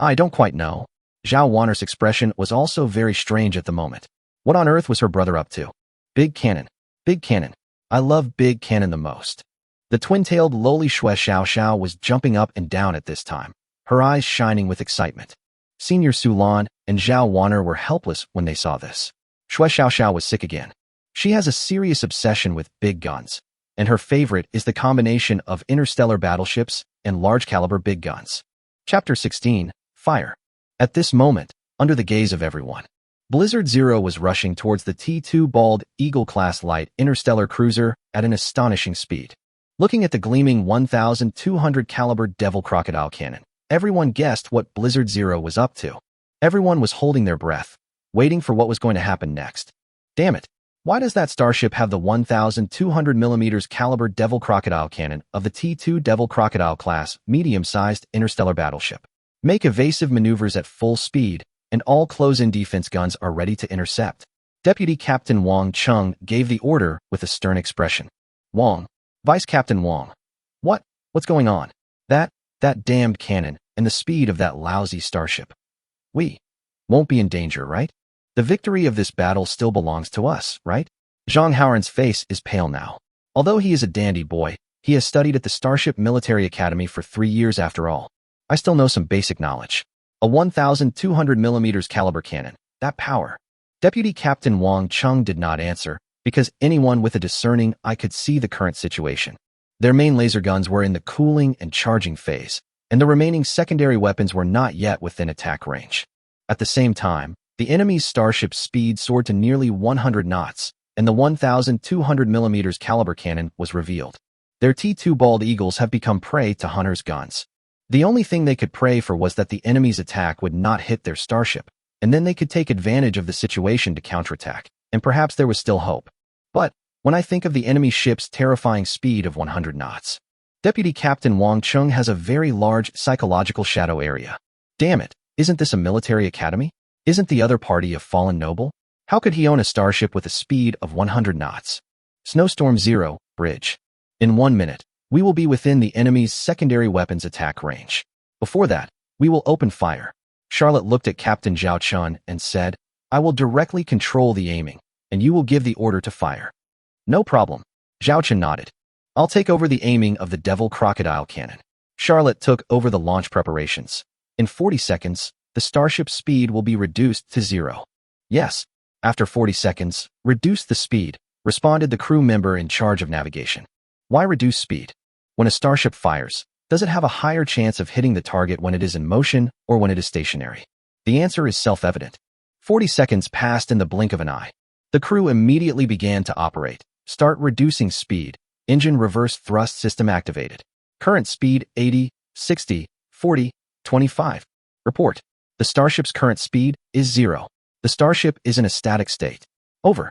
S1: "I don't quite know." Zhao Wanner's expression was also very strange at the moment. What on earth was her brother up to? Big cannon. Big cannon. I love big cannon the most. The twin-tailed lowly Xue Xiao was jumping up and down at this time, her eyes shining with excitement. Senior Sulan and Zhao Wanner were helpless when they saw this. Xue Xiao was sick again. She has a serious obsession with big guns, and her favorite is the combination of interstellar battleships and large-caliber big guns. Chapter 16, Fire. At this moment, under the gaze of everyone, Blizzard Zero was rushing towards the T-2 Bald Eagle-class light interstellar cruiser at an astonishing speed. Looking at the gleaming 1,200 caliber Devil Crocodile cannon, everyone guessed what Blizzard Zero was up to. Everyone was holding their breath, waiting for what was going to happen next. Damn it, why does that starship have the 1,200mm caliber Devil Crocodile cannon of the T-2 Devil Crocodile class medium-sized interstellar battleship? Make evasive maneuvers at full speed, and all close-in defense guns are ready to intercept. Deputy Captain Wang Chung gave the order with a stern expression. Wang. Vice Captain Wang. What's going on? That damned cannon and the speed of that lousy starship. We won't be in danger, right? The victory of this battle still belongs to us, right? Zhang Haoran's face is pale now. Although he is a dandy boy, he has studied at the Starship Military Academy for 3 years after all. I still know some basic knowledge. A 1,200mm caliber cannon. That power. Deputy Captain Wang Chung did not answer, because anyone with a discerning eye could see the current situation. Their main laser guns were in the cooling and charging phase, and the remaining secondary weapons were not yet within attack range. At the same time, the enemy's starship's speed soared to nearly 100 knots, and the 1,200mm caliber cannon was revealed. Their T-2 Bald Eagles have become prey to Hunter's guns. The only thing they could pray for was that the enemy's attack would not hit their starship, and then they could take advantage of the situation to counterattack, and perhaps there was still hope. But when I think of the enemy ship's terrifying speed of 100 knots. Deputy Captain Wang Chung has a very large psychological shadow area. Damn it, isn't this a military academy? Isn't the other party a fallen noble? How could he own a starship with a speed of 100 knots? Snowstorm 0, bridge. In 1 minute, we will be within the enemy's secondary weapons attack range. Before that, we will open fire. Charlotte looked at Captain Zhao Chun and said, I will directly control the aiming, and you will give the order to fire. No problem. Zhao Chun nodded. I'll take over the aiming of the Devil Crocodile cannon. Charlotte took over the launch preparations. In 40 seconds, the starship's speed will be reduced to 0. Yes. After 40 seconds, reduce the speed, responded the crew member in charge of navigation. Why reduce speed? When a starship fires, does it have a higher chance of hitting the target when it is in motion or when it is stationary? The answer is self-evident. 40 seconds passed in the blink of an eye. The crew immediately began to operate. Start reducing speed. Engine reverse thrust system activated. Current speed 80, 60, 40, 25. Report. The starship's current speed is 0. The starship is in a static state. Over.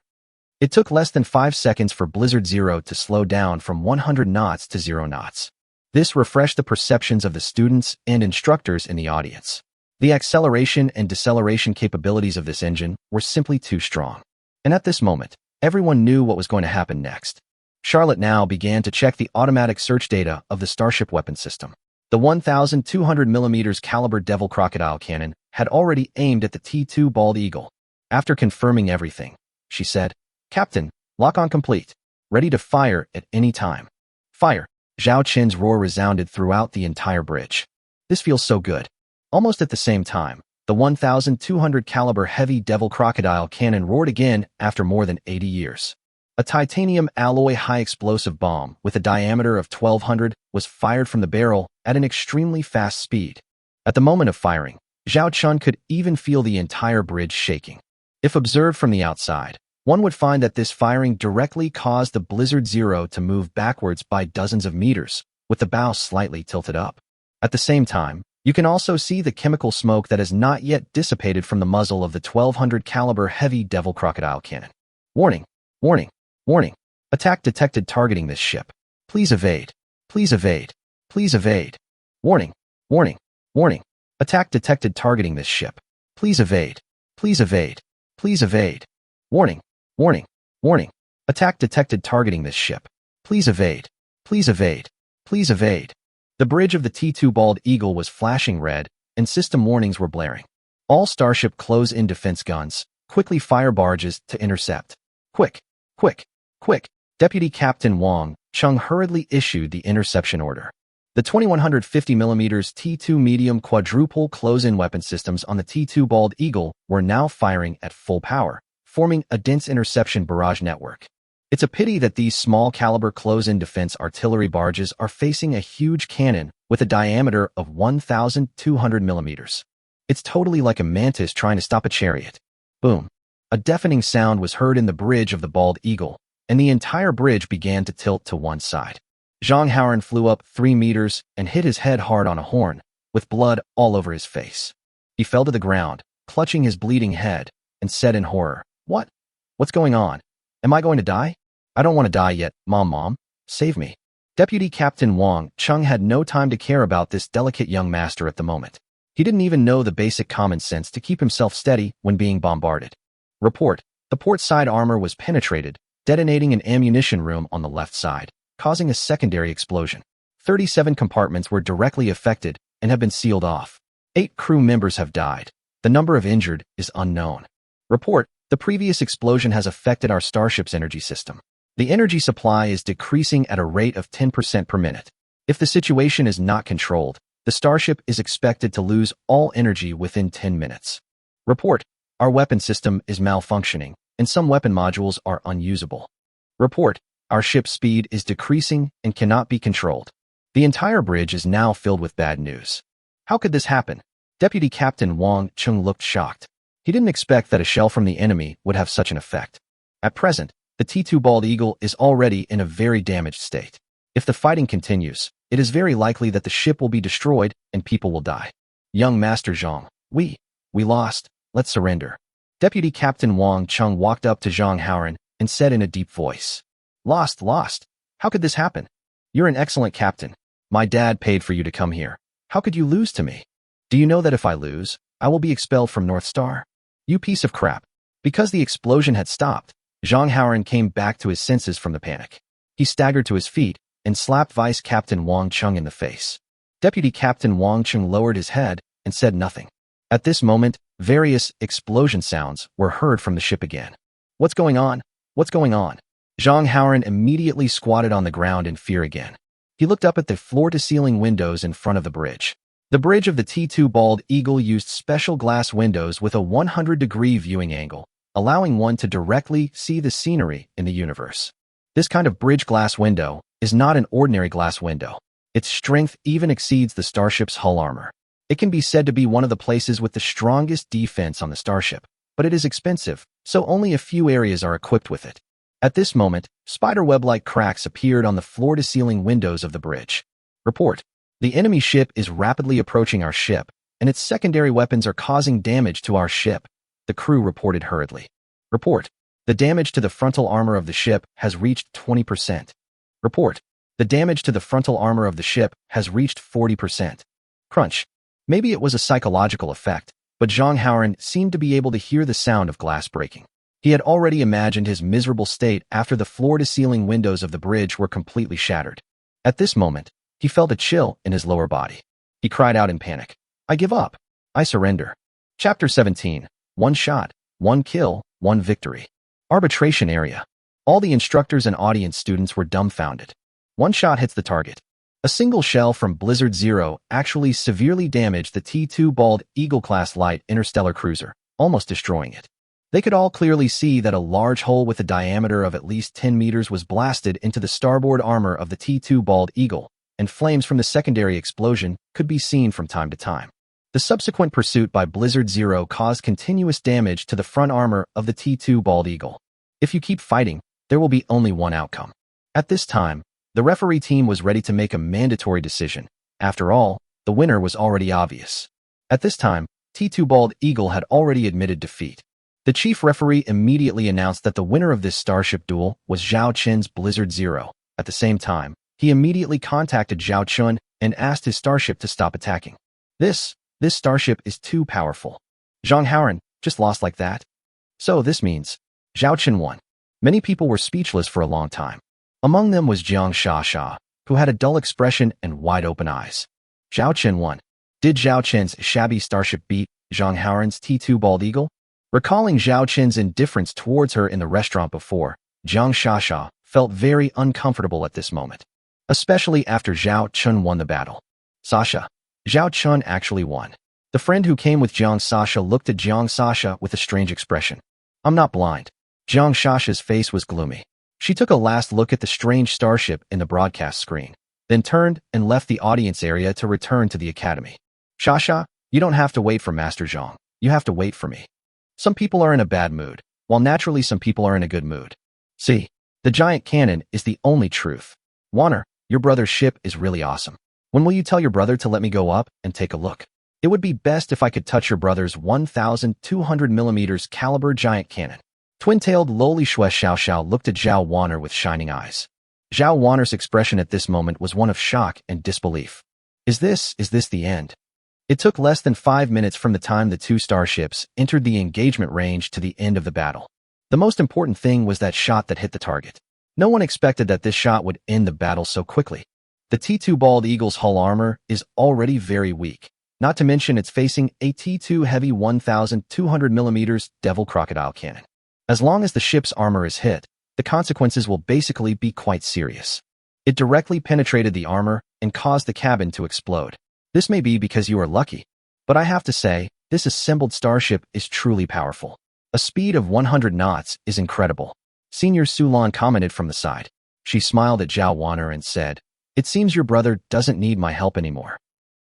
S1: It took less than 5 seconds for Blizzard 0 to slow down from 100 knots to 0 knots. This refreshed the perceptions of the students and instructors in the audience. The acceleration and deceleration capabilities of this engine were simply too strong. And at this moment, everyone knew what was going to happen next. Charlotte now began to check the automatic search data of the starship weapon system. The 1,200mm caliber Devil Crocodile cannon had already aimed at the T-2 Bald Eagle. After confirming everything, she said, Captain, lock-on complete. Ready to fire at any time. Fire. Zhao Chen's roar resounded throughout the entire bridge. This feels so good. Almost at the same time, the 1,200 caliber heavy Devil Crocodile cannon roared again after more than 80 years. A titanium alloy high-explosive bomb with a diameter of 1,200 was fired from the barrel at an extremely fast speed. At the moment of firing, Zhao Chun could even feel the entire bridge shaking. If observed from the outside, one would find that this firing directly caused the Blizzard 0 to move backwards by dozens of meters, with the bow slightly tilted up. At the same time, you can also see the chemical smoke that has not yet dissipated from the muzzle of the 1,200 caliber heavy Devil Crocodile cannon. Warning! Warning! Warning! Attack detected targeting this ship. Please evade. Please evade. Please evade. Warning! Warning! Warning! Attack detected targeting this ship. Please evade. Please evade. Please evade. Warning! Warning! Warning! Attack detected targeting this ship. Please evade. Please evade. Please evade. The bridge of the T-2 Bald Eagle was flashing red, and system warnings were blaring. All starship close-in defense guns, quickly fire barges to intercept. Quick! Quick! Quick! Deputy Captain Wang Chung hurriedly issued the interception order. The 2150mm T-2 medium quadruple close-in weapon systems on the T-2 Bald Eagle were now firing at full power, forming a dense interception barrage network. It's a pity that these small-caliber close-in defense artillery barges are facing a huge cannon with a diameter of 1,200mm. It's totally like a mantis trying to stop a chariot. Boom. A deafening sound was heard in the bridge of the Bald Eagle, and the entire bridge began to tilt to one side. Zhang Haoran flew up 3 meters and hit his head hard on a horn, with blood all over his face. He fell to the ground, clutching his bleeding head, and said in horror, What? What's going on? Am I going to die? I don't want to die yet, Mom, save me. Deputy Captain Wang Chung had no time to care about this delicate young master at the moment. He didn't even know the basic common sense to keep himself steady when being bombarded. Report. The port side armor was penetrated, detonating an ammunition room on the left side, causing a secondary explosion. 37 compartments were directly affected and have been sealed off. 8 crew members have died. The number of injured is unknown. Report. The previous explosion has affected our starship's energy system. The energy supply is decreasing at a rate of 10% per minute. If the situation is not controlled, the starship is expected to lose all energy within 10 minutes. Report. Our weapon system is malfunctioning, and some weapon modules are unusable. Report. Our ship's speed is decreasing and cannot be controlled. The entire bridge is now filled with bad news. How could this happen? Deputy Captain Wang Chung looked shocked. He didn't expect that a shell from the enemy would have such an effect. At present, the T-2 Bald Eagle is already in a very damaged state. If the fighting continues, it is very likely that the ship will be destroyed and people will die. Young Master Zhang, we lost. Let's surrender. Deputy Captain Wang Chung walked up to Zhang Haoran and said in a deep voice. Lost. How could this happen? You're an excellent captain. My dad paid for you to come here. How could you lose to me? Do you know that if I lose, I will be expelled from North Star? You piece of crap. Because the explosion had stopped, Zhang Haoran came back to his senses from the panic. He staggered to his feet and slapped Vice Captain Wang Chung in the face. Deputy Captain Wang Chung lowered his head and said nothing. At this moment, various explosion sounds were heard from the ship again. What's going on? What's going on? Zhang Haoran immediately squatted on the ground in fear again. He looked up at the floor-to-ceiling windows in front of the bridge. The bridge of the T2 Bald Eagle used special glass windows with a 100-degree viewing angle, allowing one to directly see the scenery in the universe. This kind of bridge glass window is not an ordinary glass window. Its strength even exceeds the starship's hull armor. It can be said to be one of the places with the strongest defense on the starship, but it is expensive, so only a few areas are equipped with it. At this moment, spiderweb-like cracks appeared on the floor-to-ceiling windows of the bridge. Report. The enemy ship is rapidly approaching our ship, and its secondary weapons are causing damage to our ship, the crew reported hurriedly. Report. The damage to the frontal armor of the ship has reached 20%. Report. The damage to the frontal armor of the ship has reached 40%. Crunch. Maybe it was a psychological effect, but Zhang Haoran seemed to be able to hear the sound of glass breaking. He had already imagined his miserable state after the floor-to-ceiling windows of the bridge were completely shattered. At this moment, he felt a chill in his lower body. He cried out in panic. I give up. I surrender. Chapter 17. One shot, one kill, one victory. Arbitration area. All the instructors and audience students were dumbfounded. One shot hits the target. A single shell from Blizzard Zero actually severely damaged the T2 Bald Eagle-class light interstellar cruiser, almost destroying it. They could all clearly see that a large hole with a diameter of at least 10 meters was blasted into the starboard armor of the T2 Bald Eagle, and flames from the secondary explosion could be seen from time to time. The subsequent pursuit by Blizzard Zero caused continuous damage to the front armor of the T2 Bald Eagle. If you keep fighting, there will be only one outcome. At this time, the referee team was ready to make a mandatory decision. After all, the winner was already obvious. At this time, T2 Bald Eagle had already admitted defeat. The chief referee immediately announced that the winner of this starship duel was Zhao Chen's Blizzard Zero. At the same time, he immediately contacted Zhao Chun and asked his starship to stop attacking. This starship is too powerful. Zhang Haoran just lost like that. So this means Zhao Chen won. Many people were speechless for a long time. Among them was Jiang Sha, who had a dull expression and wide-open eyes. Zhao Chen won. Did Zhao Chen's shabby starship beat Zhang Haoran's T2 Bald Eagle? Recalling Zhao Chen's indifference towards her in the restaurant before, Jiang Sha felt very uncomfortable at this moment, especially after Zhao Chun won the battle. Sasha. Zhao Chun actually won. The friend who came with Jiang Sasha looked at Jiang Sasha with a strange expression. I'm not blind. Jiang Sasha's face was gloomy. She took a last look at the strange starship in the broadcast screen, then turned and left the audience area to return to the academy. Sasha, you don't have to wait for Master Zhang. You have to wait for me. Some people are in a bad mood, while naturally some people are in a good mood. See, the giant cannon is the only truth. Warner, your brother's ship is really awesome. When will you tell your brother to let me go up and take a look? It would be best if I could touch your brother's 1,200 millimeters caliber giant cannon. Twin-tailed lowly Shui Xiao looked at Zhao Warner with shining eyes. Zhao Warner's expression at this moment was one of shock and disbelief. Is this the end? It took less than 5 minutes from the time the two starships entered the engagement range to the end of the battle. The most important thing was that shot that hit the target. No one expected that this shot would end the battle so quickly. The T2 Bald Eagle's hull armor is already very weak, not to mention it's facing a T2 heavy 1,200 millimeters Devil Crocodile cannon. As long as the ship's armor is hit, the consequences will basically be quite serious. It directly penetrated the armor and caused the cabin to explode. This may be because you are lucky, but I have to say, this assembled starship is truly powerful. A speed of 100 knots is incredible. Senior Sulan commented from the side. She smiled at Zhao Warner and said, It seems your brother doesn't need my help anymore.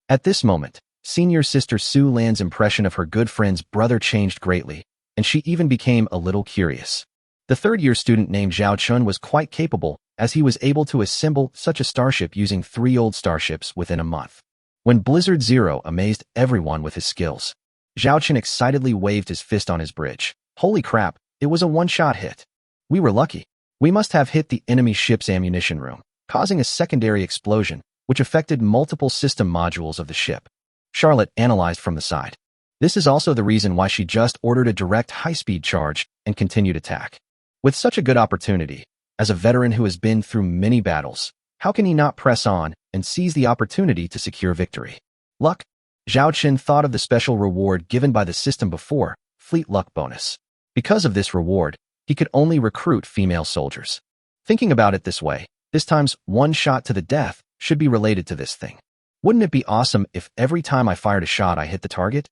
S1: At this moment, Senior Sister Su Lan's impression of her good friend's brother changed greatly, and she even became a little curious. The third-year student named Zhao Chun was quite capable, as he was able to assemble such a starship using 3 old starships within a month. When Blizzard Zero amazed everyone with his skills, Zhao Chun excitedly waved his fist on his bridge. Holy crap, it was a one-shot hit. We were lucky. We must have hit the enemy ship's ammunition room, causing a secondary explosion, which affected multiple system modules of the ship. Charlotte analyzed from the side. This is also the reason why she just ordered a direct high-speed charge and continued attack. With such a good opportunity, as a veteran who has been through many battles, how can he not press on and seize the opportunity to secure victory? Luck? Zhao Chen thought of the special reward given by the system before, Fleet Luck Bonus. Because of this reward, he could only recruit female soldiers. Thinking about it this way, this time's one shot to the death should be related to this thing. Wouldn't it be awesome if every time I fired a shot I hit the target?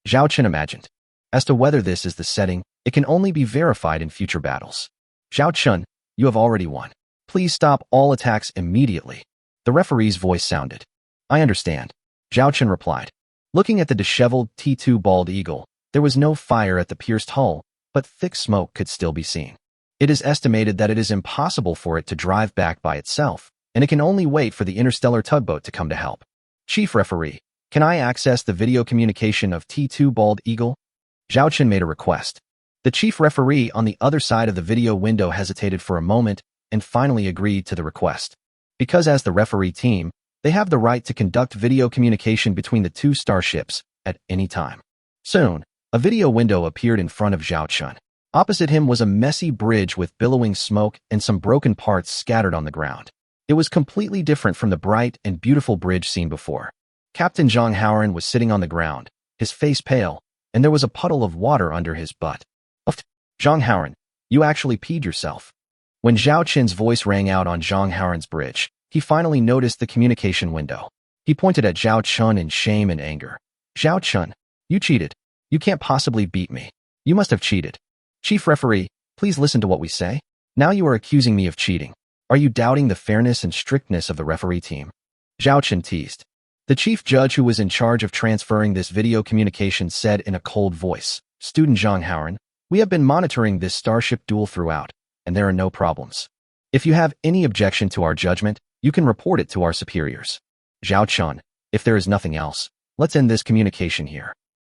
S1: Zhao Chen imagined. As to whether this is the setting, it can only be verified in future battles. Zhao Chen, you have already won. Please stop all attacks immediately. The referee's voice sounded. I understand. Zhao Chen replied. Looking at the disheveled T2 bald eagle, there was no fire at the pierced hull, but thick smoke could still be seen. It is estimated that it is impossible for it to drive back by itself, and it can only wait for the interstellar tugboat to come to help. Chief Referee, can I access the video communication of T2 Bald Eagle? Zhao Chen made a request. The chief referee on the other side of the video window hesitated for a moment and finally agreed to the request. Because as the referee team, they have the right to conduct video communication between the two starships at any time. Soon, a video window appeared in front of Zhao Chen. Opposite him was a messy bridge with billowing smoke and some broken parts scattered on the ground. It was completely different from the bright and beautiful bridge seen before. Captain Zhang Hauren was sitting on the ground, his face pale, and there was a puddle of water under his butt. Zhang Hauren, you actually peed yourself. When Zhao Chen's voice rang out on Zhang Hauren's bridge, he finally noticed the communication window. He pointed at Zhao Chen in shame and anger. Zhao Chen, you cheated. You can't possibly beat me. You must have cheated. Chief Referee, please listen to what we say. Now you are accusing me of cheating. Are you doubting the fairness and strictness of the referee team? Zhao Chen teased. The chief judge who was in charge of transferring this video communication said in a cold voice, Student Zhang Hauren, we have been monitoring this starship duel throughout, and there are no problems. If you have any objection to our judgment, you can report it to our superiors. Zhao Chen, if there is nothing else, let's end this communication here.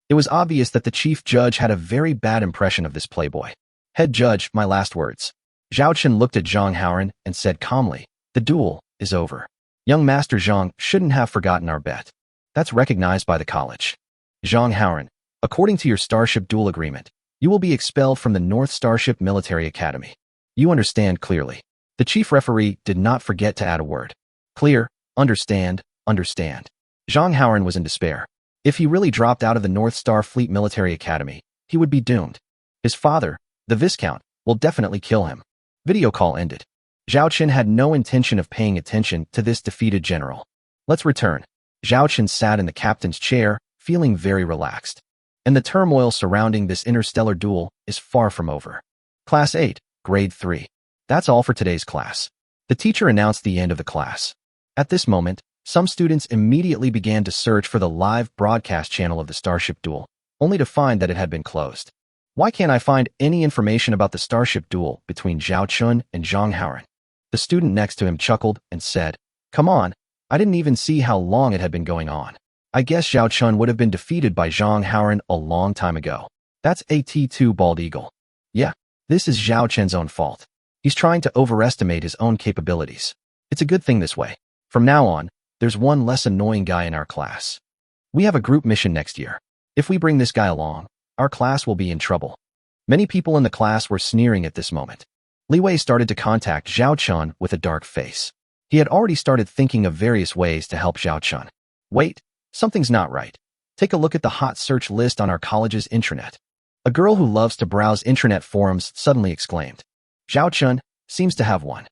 S1: It was obvious that the chief judge had a very bad impression of this playboy. Head judge, my last words. Zhao Chen looked at Zhang Hauren and said calmly, the duel is over. Young Master Zhang shouldn't have forgotten our bet. That's recognized by the college. Zhang Hauren, according to your Starship Duel Agreement, you will be expelled from the North Starship Military Academy. You understand clearly. The chief referee did not forget to add a word. Clear, understand, understand. Zhang Hauren was in despair. If he really dropped out of the North Starfleet Military Academy, he would be doomed. His father, the Viscount, will definitely kill him. Video call ended. Zhao Chen had no intention of paying attention to this defeated general. Let's return. Zhao Chen sat in the captain's chair, feeling very relaxed. And the turmoil surrounding this interstellar duel is far from over. Class 8, Grade 3. That's all for today's class. The teacher announced the end of the class. At this moment, some students immediately began to search for the live broadcast channel of the Starship Duel, only to find that it had been closed. Why can't I find any information about the Starship Duel between Zhao Chen and Zhang Hauren? The student next to him chuckled and said, come on, I didn't even see how long it had been going on. I guess Zhao Chen would have been defeated by Zhang Hauren a long time ago. That's a T2 Bald Eagle. Yeah, this is Zhao Chen's own fault. He's trying to overestimate his own capabilities. It's a good thing this way. From now on, there's one less annoying guy in our class. We have a group mission next year. If we bring this guy along, our class will be in trouble. Many people in the class were sneering at this moment. Li Wei started to contact Zhao Chen with a dark face. He had already started thinking of various ways to help Zhao Chen. Wait, something's not right. Take a look at the hot search list on our college's intranet. A girl who loves to browse intranet forums suddenly exclaimed. Zhao Chen seems to have won.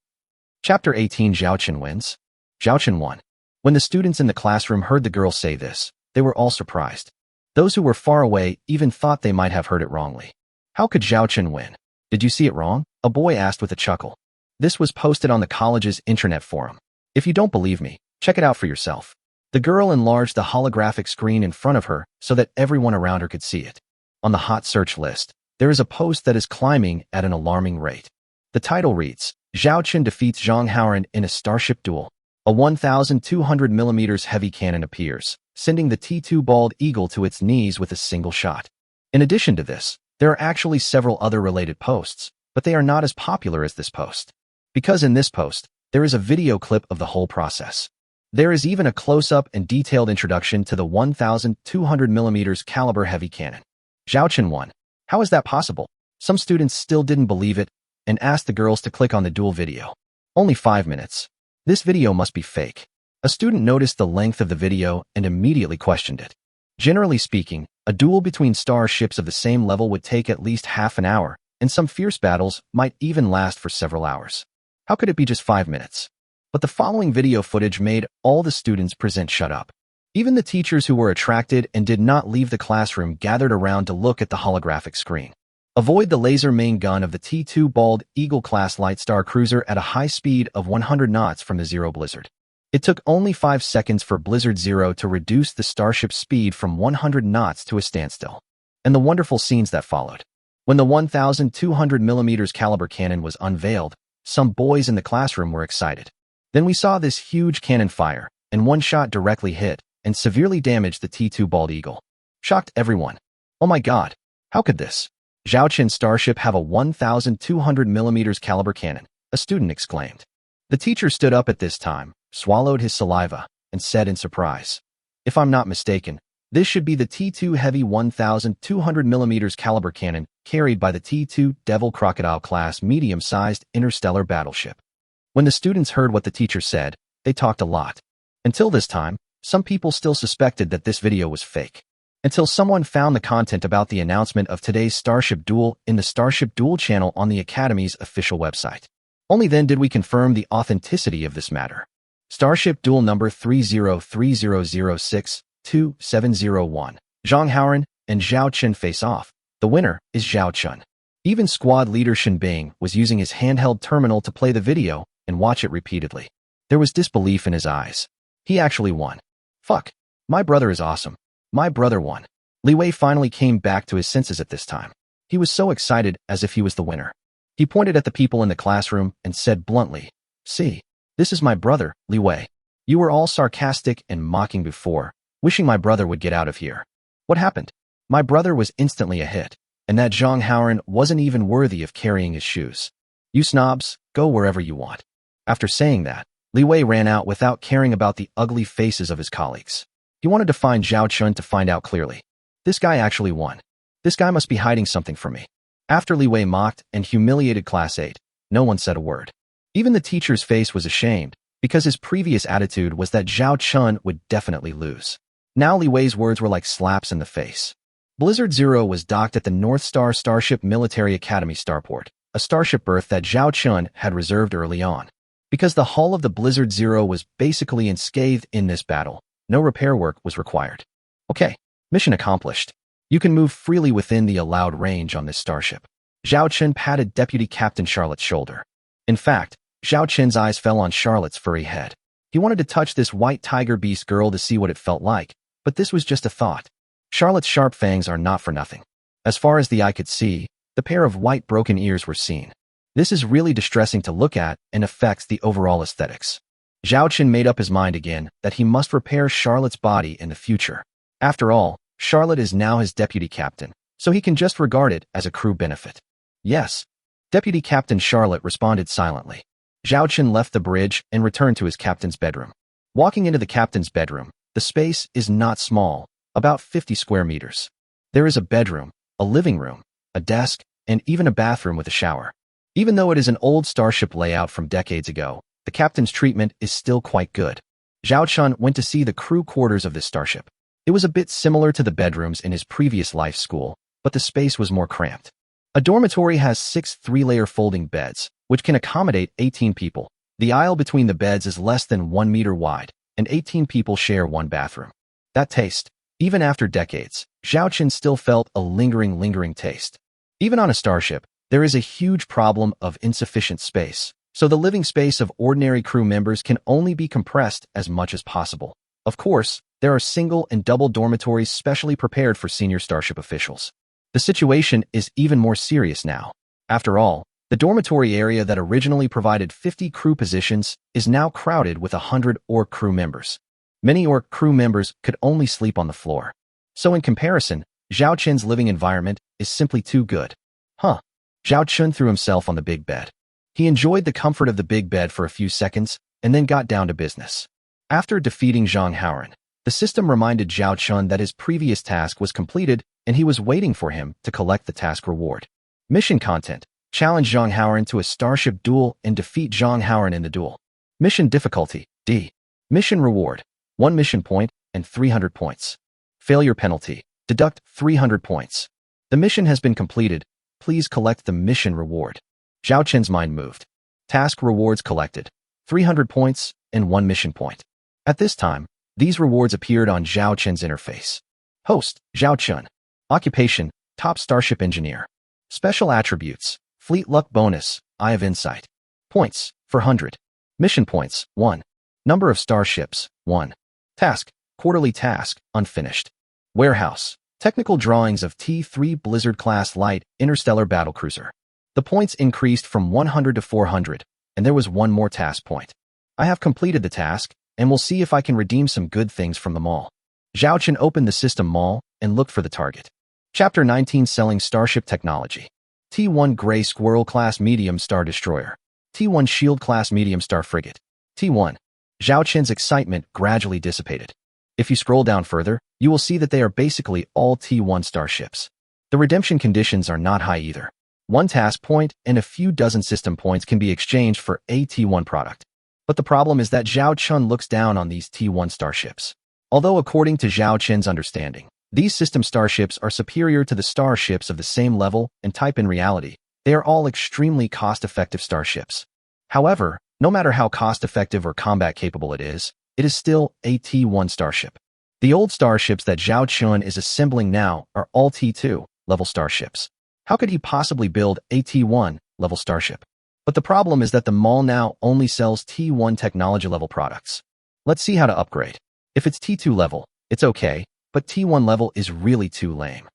S1: Chapter 18 Zhao Chen wins. Zhao Chen won. When the students in the classroom heard the girl say this, they were all surprised. Those who were far away even thought they might have heard it wrongly. How could Zhao Chen win? Did you see it wrong? A boy asked with a chuckle. This was posted on the college's intranet forum. If you don't believe me, check it out for yourself. The girl enlarged the holographic screen in front of her so that everyone around her could see it. On the hot search list, there is a post that is climbing at an alarming rate. The title reads, Zhao Chen defeats Zhang Hauren in a starship duel. A 1,200mm heavy cannon appears, sending the T2 Bald Eagle to its knees with a single shot. In addition to this, there are actually several other related posts, but they are not as popular as this post. Because in this post, there is a video clip of the whole process. There is even a close-up and detailed introduction to the 1,200mm caliber heavy cannon. Zhao Chen won. How is that possible? Some students still didn't believe it and asked the girls to click on the duel video. Only 5 minutes. This video must be fake. A student noticed the length of the video and immediately questioned it. Generally speaking, a duel between starships of the same level would take at least half an hour, and some fierce battles might even last for several hours. How could it be just 5 minutes? But the following video footage made all the students present shut up. Even the teachers who were attracted and did not leave the classroom gathered around to look at the holographic screen. Avoid the laser main gun of the T-2 Bald Eagle-class light star cruiser at a high speed of 100 knots from the Zero Blizzard. It took only 5 seconds for Blizzard Zero to reduce the starship's speed from 100 knots to a standstill. And the wonderful scenes that followed. When the 1,200mm caliber cannon was unveiled, some boys in the classroom were excited. Then we saw this huge cannon fire, and one shot directly hit and severely damaged the T-2 Bald Eagle. Shocked everyone. Oh my god, how could this? Zhao Chen's starship have a 1,200mm caliber cannon, a student exclaimed. The teacher stood up at this time, swallowed his saliva, and said in surprise, "If I'm not mistaken, this should be the T-2 heavy 1,200mm caliber cannon carried by the T-2 Devil Crocodile class medium-sized interstellar battleship." When the students heard what the teacher said, they talked a lot. Until this time, some people still suspected that this video was fake. Until someone found the content about the announcement of today's Starship Duel in the Starship Duel channel on the Academy's official website. Only then did we confirm the authenticity of this matter. Starship Duel number 3030627701. Zhang Haoran and Zhao Chen face off. The winner is Zhao Chen. Even squad leader Shen Bing was using his handheld terminal to play the video and watch it repeatedly. There was disbelief in his eyes. He actually won. Fuck. My brother is awesome. My brother won. Li Wei finally came back to his senses at this time. He was so excited as if he was the winner. He pointed at the people in the classroom and said bluntly, "See, this is my brother, Li Wei. You were all sarcastic and mocking before, wishing my brother would get out of here. What happened? My brother was instantly a hit, and that Zhang Haoran wasn't even worthy of carrying his shoes. You snobs, go wherever you want." After saying that, Li Wei ran out without caring about the ugly faces of his colleagues. He wanted to find Zhao Chen to find out clearly. This guy actually won. This guy must be hiding something from me. After Li Wei mocked and humiliated Class 8, no one said a word. Even the teacher's face was ashamed, because his previous attitude was that Zhao Chen would definitely lose. Now Li Wei's words were like slaps in the face. Blizzard Zero was docked at the North Star Starship Military Academy starport, a starship berth that Zhao Chen had reserved early on. Because the hull of the Blizzard Zero was basically unscathed in this battle, no repair work was required. Okay, mission accomplished. You can move freely within the allowed range on this starship. Zhao Chen patted Deputy Captain Charlotte's shoulder. In fact, Zhao Chen's eyes fell on Charlotte's furry head. He wanted to touch this white tiger beast girl to see what it felt like, but this was just a thought. Charlotte's sharp fangs are not for nothing. As far as the eye could see, the pair of white broken ears were seen. This is really distressing to look at and affects the overall aesthetics. Zhao Chen made up his mind again that he must repair Charlotte's body in the future. After all, Charlotte is now his deputy captain, so he can just regard it as a crew benefit. Yes. Deputy Captain Charlotte responded silently. Zhao Chen left the bridge and returned to his captain's bedroom. Walking into the captain's bedroom, the space is not small, about 50 square meters. There is a bedroom, a living room, a desk, and even a bathroom with a shower. Even though it is an old starship layout from decades ago, the captain's treatment is still quite good. Zhao Chen went to see the crew quarters of this starship. It was a bit similar to the bedrooms in his previous life school, but the space was more cramped. A dormitory has 6 three-layer folding beds, which can accommodate 18 people. The aisle between the beds is less than 1 meter wide, and 18 people share one bathroom. That taste, even after decades, Zhao Chen still felt a lingering taste. Even on a starship, there is a huge problem of insufficient space, so the living space of ordinary crew members can only be compressed as much as possible. Of course, there are single and double dormitories specially prepared for senior starship officials. The situation is even more serious now. After all, the dormitory area that originally provided 50 crew positions is now crowded with 100 Orc crew members. Many Orc crew members could only sleep on the floor. So in comparison, Zhao Chen's living environment is simply too good. Huh. Zhao Chun threw himself on the big bed. He enjoyed the comfort of the big bed for a few seconds and then got down to business. After defeating Zhang Haoran, the system reminded Zhao Chun that his previous task was completed and he was waiting for him to collect the task reward. Mission content: challenge Zhang Haoran to a starship duel and defeat Zhang Haoran in the duel. Mission difficulty: D. Mission reward: 1 mission point and 300 points. Failure penalty: deduct 300 points. The mission has been completed. Please collect the mission reward. Zhao Chun's mind moved. Task rewards collected: 300 points and 1 mission point. At this time, these rewards appeared on Zhao Chun's interface. Host: Zhao Chun. Occupation: top starship engineer. Special attributes: fleet luck bonus, Eye of Insight. Points: 400. Mission points: 1. Number of starships: 1. Task: quarterly task, unfinished. Warehouse: technical drawings of T3 Blizzard-class light interstellar battlecruiser. The points increased from 100 to 400, and there was one more task point. I have completed the task, and we'll see if I can redeem some good things from the mall. Zhao Chun opened the system mall and looked for the target. Chapter 19: Selling Starship Technology. T1 Gray Squirrel-class medium star destroyer. T1 Shield-class medium star frigate. T1. Zhao Chun's excitement gradually dissipated. If you scroll down further, you will see that they are basically all T1 starships. The redemption conditions are not high either. 1 task point and a few dozen system points can be exchanged for a T1 product. But the problem is that Zhao Chun looks down on these T1 starships. Although according to Zhao Chun's understanding, these system starships are superior to the starships of the same level and type in reality, they are all extremely cost-effective starships. However, no matter how cost-effective or combat-capable it is still a T1 starship. The old starships that Zhao Chun is assembling now are all T2 level starships. How could he possibly build a T1 level starship? But the problem is that the mall now only sells T1 technology level products. Let's see how to upgrade. If it's T2 level, it's okay, but T1 level is really too lame.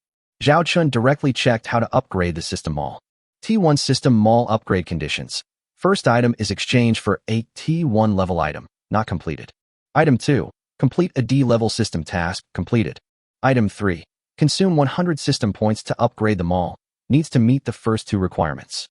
S1: Zhao Chun directly checked how to upgrade the system mall. T1 system mall upgrade conditions. First item is exchange for a T1 level item, not completed. Item 2, complete a D level system task, completed. Item 3, consume 100 system points to upgrade the mall, needs to meet the first 2 requirements.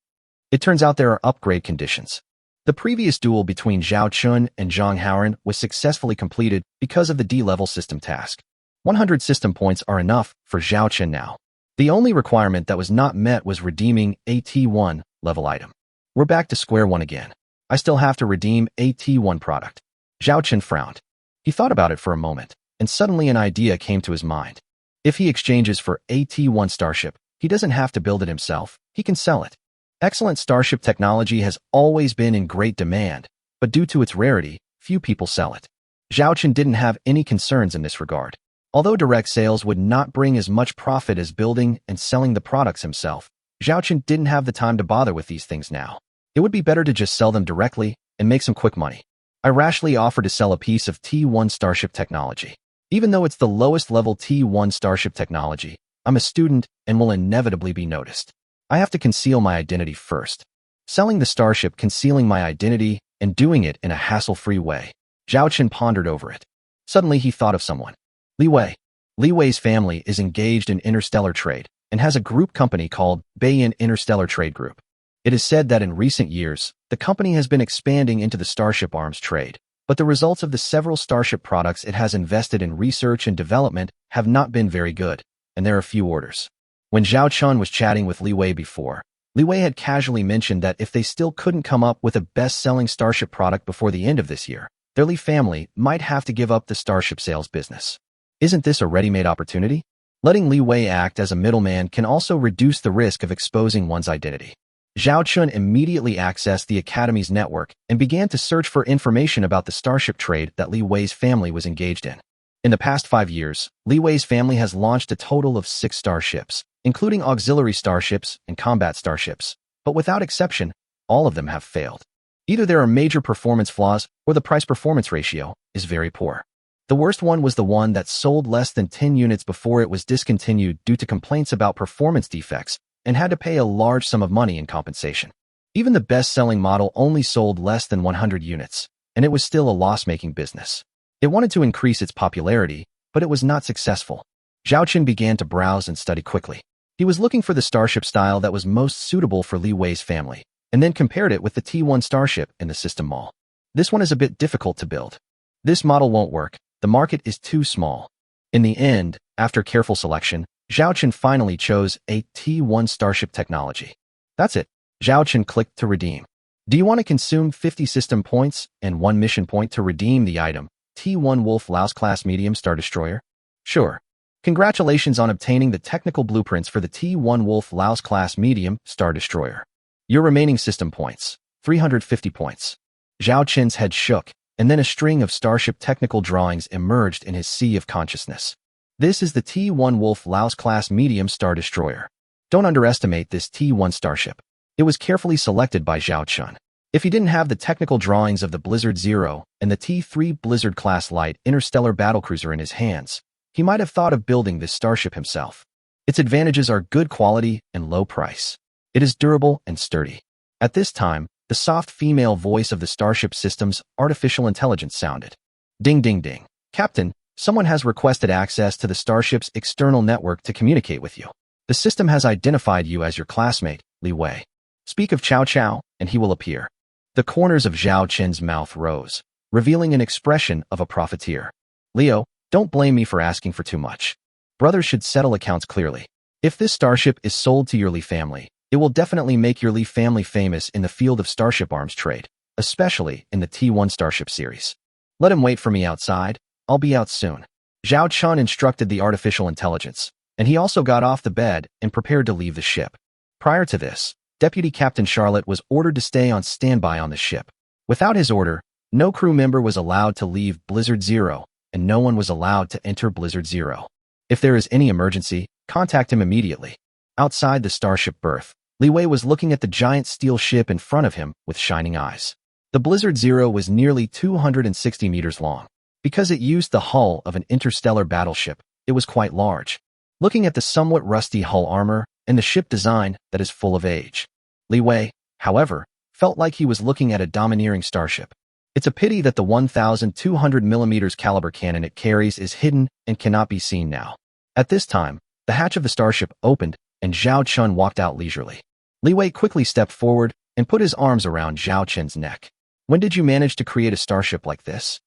S1: It turns out there are upgrade conditions. The previous duel between Zhao Chun and Zhang Haoran was successfully completed because of the D-level system task. 100 system points are enough for Zhao Chun now. The only requirement that was not met was redeeming a T1 level item. We're back to square one again. I still have to redeem a T1 product. Zhao Chun frowned. He thought about it for a moment, and suddenly an idea came to his mind. If he exchanges for a T1 starship, he doesn't have to build it himself, he can sell it. Excellent starship technology has always been in great demand, but due to its rarity, few people sell it. Zhao Chun didn't have any concerns in this regard. Although direct sales would not bring as much profit as building and selling the products himself, Zhao Chun didn't have the time to bother with these things now. It would be better to just sell them directly and make some quick money. I rashly offered to sell a piece of T1 starship technology. Even though it's the lowest level T1 starship technology, I'm a student and will inevitably be noticed. I have to conceal my identity first. Selling the starship, concealing my identity, and doing it in a hassle-free way. Zhao Chun pondered over it. Suddenly he thought of someone. Li Wei. Li Wei's family is engaged in interstellar trade and has a group company called Bayan Interstellar Trade Group. It is said that in recent years, the company has been expanding into the starship arms trade, but the results of the several starship products it has invested in research and development have not been very good, and there are few orders. When Zhao Chun was chatting with Li Wei before, Li Wei had casually mentioned that if they still couldn't come up with a best-selling starship product before the end of this year, their Li family might have to give up the starship sales business. Isn't this a ready-made opportunity? Letting Li Wei act as a middleman can also reduce the risk of exposing one's identity. Zhao Chun immediately accessed the Academy's network and began to search for information about the starship trade that Li Wei's family was engaged in. In the past 5 years, Li Wei's family has launched a total of 6 starships, including auxiliary starships and combat starships, but without exception, all of them have failed. Either there are major performance flaws or the price-performance ratio is very poor. The worst one was the one that sold less than 10 units before it was discontinued due to complaints about performance defects and had to pay a large sum of money in compensation. Even the best-selling model only sold less than 100 units, and it was still a loss-making business. It wanted to increase its popularity, but it was not successful. Zhao Chun began to browse and study quickly. He was looking for the starship style that was most suitable for Li Wei's family, and then compared it with the T1 starship in the system mall. This one is a bit difficult to build. This model won't work. The market is too small. In the end, after careful selection, Zhao Chen finally chose a T1 starship technology. That's it. Zhao Chen clicked to redeem. Do you want to consume 50 system points and 1 mission point to redeem the item, T1 Wolf Laos Class Medium Star Destroyer? Sure. Congratulations on obtaining the technical blueprints for the T1 Wolf Laos Class Medium Star Destroyer. Your remaining system points, 350 points. Zhao Chen's head shook, and then a string of starship technical drawings emerged in his sea of consciousness. This is the T1 Wolf Laos Class Medium Star Destroyer. Don't underestimate this T1 starship. It was carefully selected by Zhao Chen. If he didn't have the technical drawings of the Blizzard Zero and the T3 Blizzard Class Light Interstellar Battlecruiser in his hands, he might have thought of building this starship himself. Its advantages are good quality and low price. It is durable and sturdy. At this time, the soft female voice of the starship system's artificial intelligence sounded. Ding ding ding. Captain, someone has requested access to the starship's external network to communicate with you. The system has identified you as your classmate, Li Wei. Speak of Chow Chow, and he will appear. The corners of Zhao Chen's mouth rose, revealing an expression of a profiteer. Leo, don't blame me for asking for too much. Brothers should settle accounts clearly. If this starship is sold to your Li family, it will definitely make your Li family famous in the field of starship arms trade, especially in the T1 starship series. Let him wait for me outside. I'll be out soon. Zhao Chen instructed the artificial intelligence, and he also got off the bed and prepared to leave the ship. Prior to this, Deputy Captain Charlotte was ordered to stay on standby on the ship. Without his order, no crew member was allowed to leave Blizzard Zero, and no one was allowed to enter Blizzard Zero. If there is any emergency, contact him immediately. Outside the starship berth, Li Wei was looking at the giant steel ship in front of him with shining eyes. The Blizzard Zero was nearly 260 meters long. Because it used the hull of an interstellar battleship, it was quite large. Looking at the somewhat rusty hull armor and the ship design that is full of age, Li Wei, however, felt like he was looking at a domineering starship. It's a pity that the 1,200 mm caliber cannon it carries is hidden and cannot be seen now. At this time, the hatch of the starship opened and Zhao Chen walked out leisurely. Li Wei quickly stepped forward and put his arms around Zhao Chen's neck. When did you manage to create a starship like this?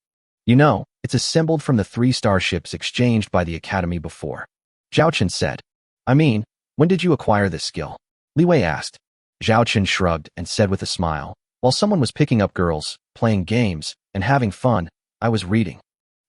S1: You know, it's assembled from the 3 starships exchanged by the Academy before. Zhao Chen said. I mean, when did you acquire this skill? Li Wei asked. Zhao Chen shrugged and said with a smile, while someone was picking up girls, playing games, and having fun, I was reading.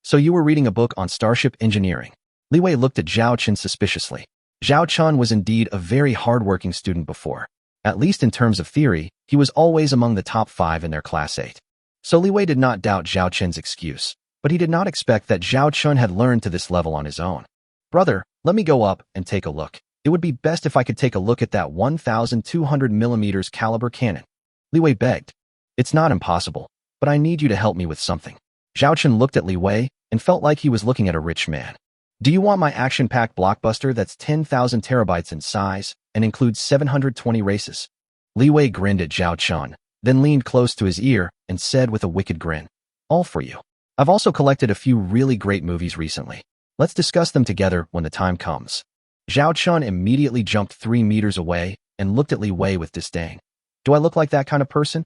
S1: So you were reading a book on starship engineering. Li Wei looked at Zhao Chen suspiciously. Zhao Chen was indeed a very hardworking student before. At least in terms of theory, he was always among the top 5 in their class 8. So Li Wei did not doubt Zhao Chen's excuse, but he did not expect that Zhao Chen had learned to this level on his own. Brother, let me go up and take a look. It would be best if I could take a look at that 1,200 mm caliber cannon. Li Wei begged. It's not impossible, but I need you to help me with something. Zhao Chen looked at Li Wei and felt like he was looking at a rich man. Do you want my action-packed blockbuster that's 10,000 terabytes in size and includes 720 races? Li Wei grinned at Zhao Chen, then leaned close to his ear and said with a wicked grin, all for you. I've also collected a few really great movies recently. Let's discuss them together when the time comes. Zhao Chen immediately jumped 3 meters away and looked at Li Wei with disdain. Do I look like that kind of person?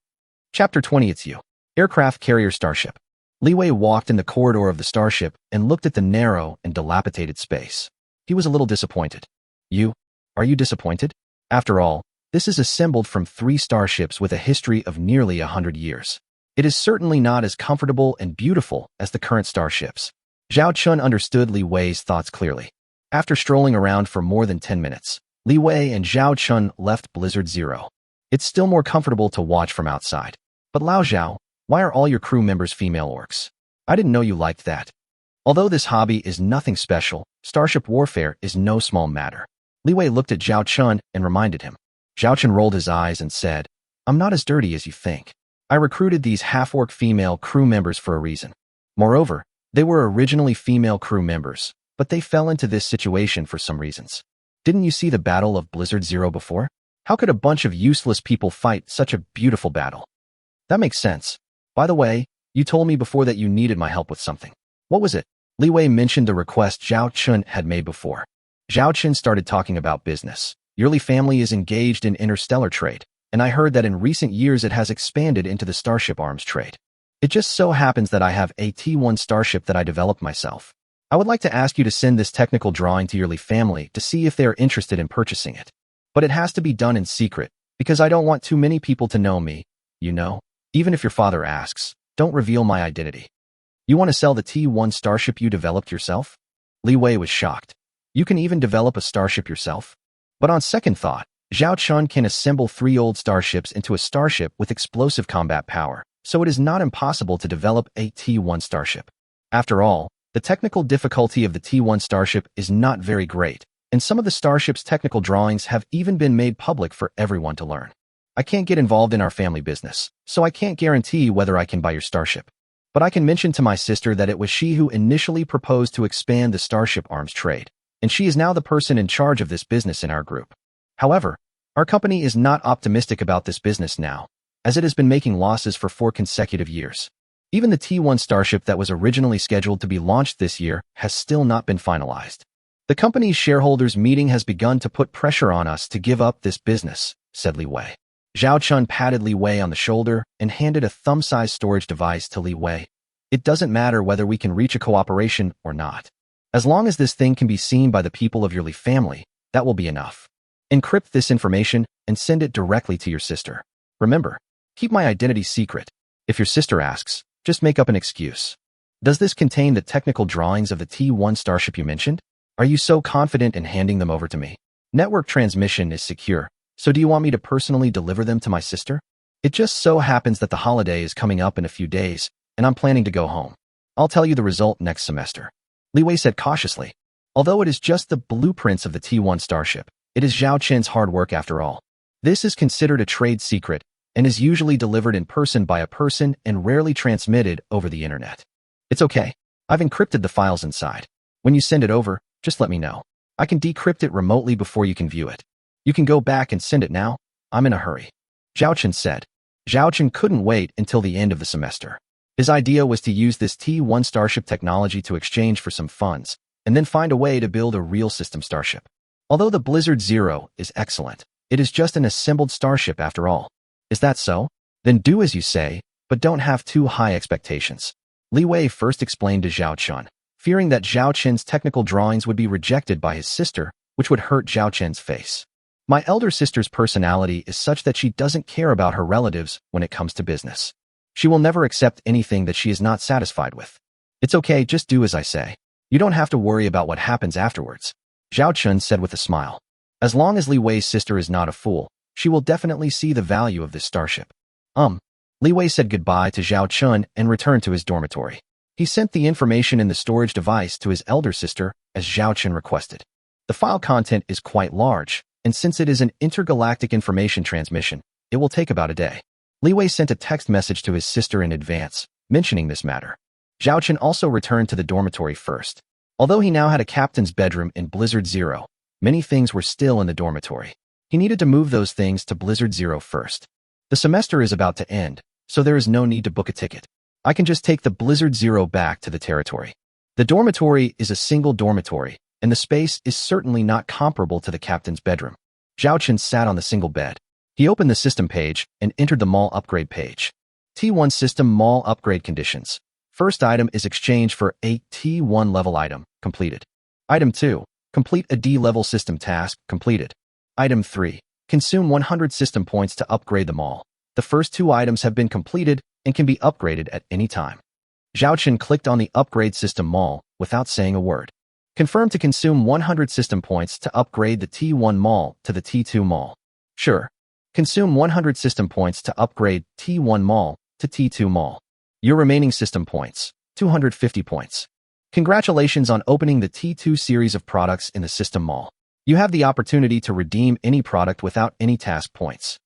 S1: Chapter 20 It's you. Aircraft Carrier Starship. Li Wei walked in the corridor of the starship and looked at the narrow and dilapidated space. He was a little disappointed. Are you disappointed? After all, this is assembled from 3 starships with a history of nearly 100 years. It is certainly not as comfortable and beautiful as the current starships. Zhao Chen understood Li Wei's thoughts clearly. After strolling around for more than 10 minutes, Li Wei and Zhao Chen left Blizzard Zero. It's still more comfortable to watch from outside. But Lao Zhao, why are all your crew members female orcs? I didn't know you liked that. Although this hobby is nothing special, starship warfare is no small matter. Li Wei looked at Zhao Chen and reminded him. Zhao Chen rolled his eyes and said, I'm not as dirty as you think. I recruited these half-orc female crew members for a reason. Moreover, they were originally female crew members, but they fell into this situation for some reasons. Didn't you see the Battle of Blizzard Zero before? How could a bunch of useless people fight such a beautiful battle? That makes sense. By the way, you told me before that you needed my help with something. What was it? Li Wei mentioned the request Zhao Chen had made before. Zhao Chen started talking about business. Your Li family is engaged in interstellar trade, and I heard that in recent years it has expanded into the starship arms trade. It just so happens that I have a T1 starship that I developed myself. I would like to ask you to send this technical drawing to your Li family to see if they are interested in purchasing it. But it has to be done in secret, because I don't want too many people to know me, you know? Even if your father asks, don't reveal my identity. You want to sell the T1 starship you developed yourself? Li Wei was shocked. You can even develop a starship yourself? But on second thought, Zhao Chun can assemble 3 old starships into a starship with explosive combat power, so it is not impossible to develop a T1 starship. After all, the technical difficulty of the T1 starship is not very great, and some of the starship's technical drawings have even been made public for everyone to learn. I can't get involved in our family business, so I can't guarantee whether I can buy your starship. But I can mention to my sister that it was she who initially proposed to expand the starship arms trade, and she is now the person in charge of this business in our group. However, our company is not optimistic about this business now, as it has been making losses for 4 consecutive years. Even the T1 starship that was originally scheduled to be launched this year has still not been finalized. The company's shareholders meeting has begun to put pressure on us to give up this business, said Li Wei. Zhao Chun patted Li Wei on the shoulder and handed a thumb-sized storage device to Li Wei. It doesn't matter whether we can reach a cooperation or not. As long as this thing can be seen by the people of your Li family, that will be enough. Encrypt this information and send it directly to your sister. Remember, keep my identity secret. If your sister asks, just make up an excuse. Does this contain the technical drawings of the T1 starship you mentioned? Are you so confident in handing them over to me? Network transmission is secure. So do you want me to personally deliver them to my sister? It just so happens that the holiday is coming up in a few days, and I'm planning to go home. I'll tell you the result next semester. Li Wei said cautiously. Although it is just the blueprints of the T1 starship, it is Zhao Chen's hard work after all. This is considered a trade secret and is usually delivered in person by a person and rarely transmitted over the internet. It's okay. I've encrypted the files inside. When you send it over, just let me know. I can decrypt it remotely before you can view it. You can go back and send it now. I'm in a hurry. Zhao Chen said. Zhao Chen couldn't wait until the end of the semester. His idea was to use this T1 starship technology to exchange for some funds, and then find a way to build a real system starship. Although the Blizzard Zero is excellent, it is just an assembled starship after all. Is that so? Then do as you say, but don't have too high expectations. Li Wei first explained to Zhao Chun, fearing that Zhao Chen's technical drawings would be rejected by his sister, which would hurt Zhao Chen's face. My elder sister's personality is such that she doesn't care about her relatives when it comes to business. She will never accept anything that she is not satisfied with. It's okay, just do as I say. You don't have to worry about what happens afterwards, Zhao Chun said with a smile. As long as Li Wei's sister is not a fool, she will definitely see the value of this starship. Li Wei said goodbye to Zhao Chun and returned to his dormitory. He sent the information in the storage device to his elder sister as Zhao Chun requested. The file content is quite large, and since it is an intergalactic information transmission, it will take about a day. Li Wei sent a text message to his sister in advance, mentioning this matter. Zhao Chen also returned to the dormitory first. Although he now had a captain's bedroom in Blizzard Zero, many things were still in the dormitory. He needed to move those things to Blizzard Zero first. The semester is about to end, so there is no need to book a ticket. I can just take the Blizzard Zero back to the territory. The dormitory is a single dormitory, and the space is certainly not comparable to the captain's bedroom. Zhao Chen sat on the single bed. He opened the system page and entered the mall upgrade page. T1 system mall upgrade conditions. First item is exchange for a T1 level item, completed. Item 2, complete a D-level system task, completed. Item 3, consume 100 system points to upgrade the mall. The first 2 items have been completed and can be upgraded at any time. Zhao Chen clicked on the upgrade system mall without saying a word. Confirm to consume 100 system points to upgrade the T1 mall to the T2 mall. Sure. Consume 100 system points to upgrade T1 mall to T2 mall. Your remaining system points, 250 points. Congratulations on opening the T2 series of products in the system mall. You have the opportunity to redeem any product without any task points.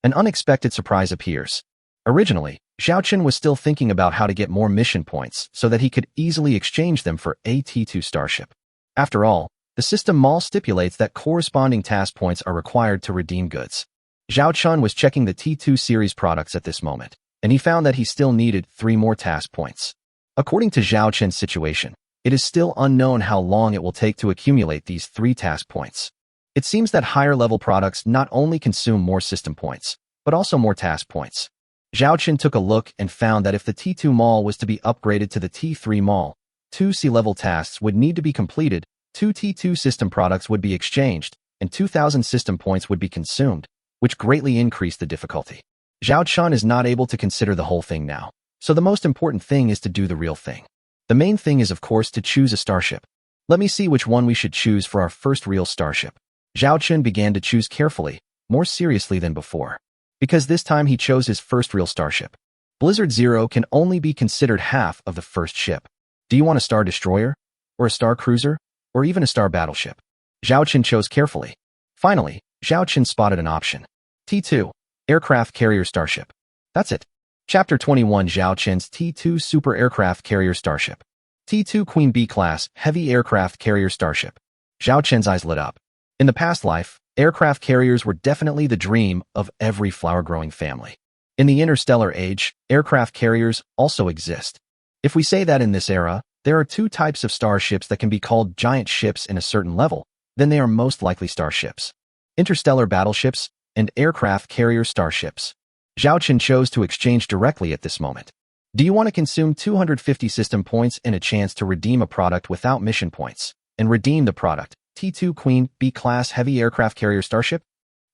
S1: An unexpected surprise appears. Originally, Zhao Chen was still thinking about how to get more mission points so that he could easily exchange them for a T2 starship. After all, the system mall stipulates that corresponding task points are required to redeem goods. Zhao Chen was checking the T2 series products at this moment, and he found that he still needed 3 more task points. According to Zhao Chen's situation, it is still unknown how long it will take to accumulate these 3 task points. It seems that higher-level products not only consume more system points, but also more task points. Zhao Qin took a look and found that if the T2 mall was to be upgraded to the T3 mall, 2 C-level tasks would need to be completed, 2 T2 system products would be exchanged, and 2,000 system points would be consumed, which greatly increased the difficulty. Zhao Qin is not able to consider the whole thing now, so the most important thing is to do the real thing. The main thing is, of course, to choose a starship. Let me see which one we should choose for our first real starship. Zhao Qin began to choose carefully, more seriously than before, because this time he chose his first real starship. Blizzard Zero can only be considered half of the first ship. Do you want a star destroyer, or a star cruiser, or even a star battleship? Zhao Qin chose carefully. Finally, Zhao Qin spotted an option. T2, aircraft carrier starship. That's it. Chapter 21, Zhao Qin's T2 super aircraft carrier starship. T2 Queen Bee class heavy aircraft carrier starship. Zhao Qin's eyes lit up. In the past life, aircraft carriers were definitely the dream of every flower-growing family. In the interstellar age, aircraft carriers also exist. If we say that in this era, there are 2 types of starships that can be called giant ships in a certain level, then they are most likely starships. Interstellar battleships and aircraft carrier starships. Zhao Qin chose to exchange directly at this moment. Do you want to consume 250 system points and a chance to redeem a product without mission points, and redeem the product, T2 Queen Bee class heavy aircraft carrier starship?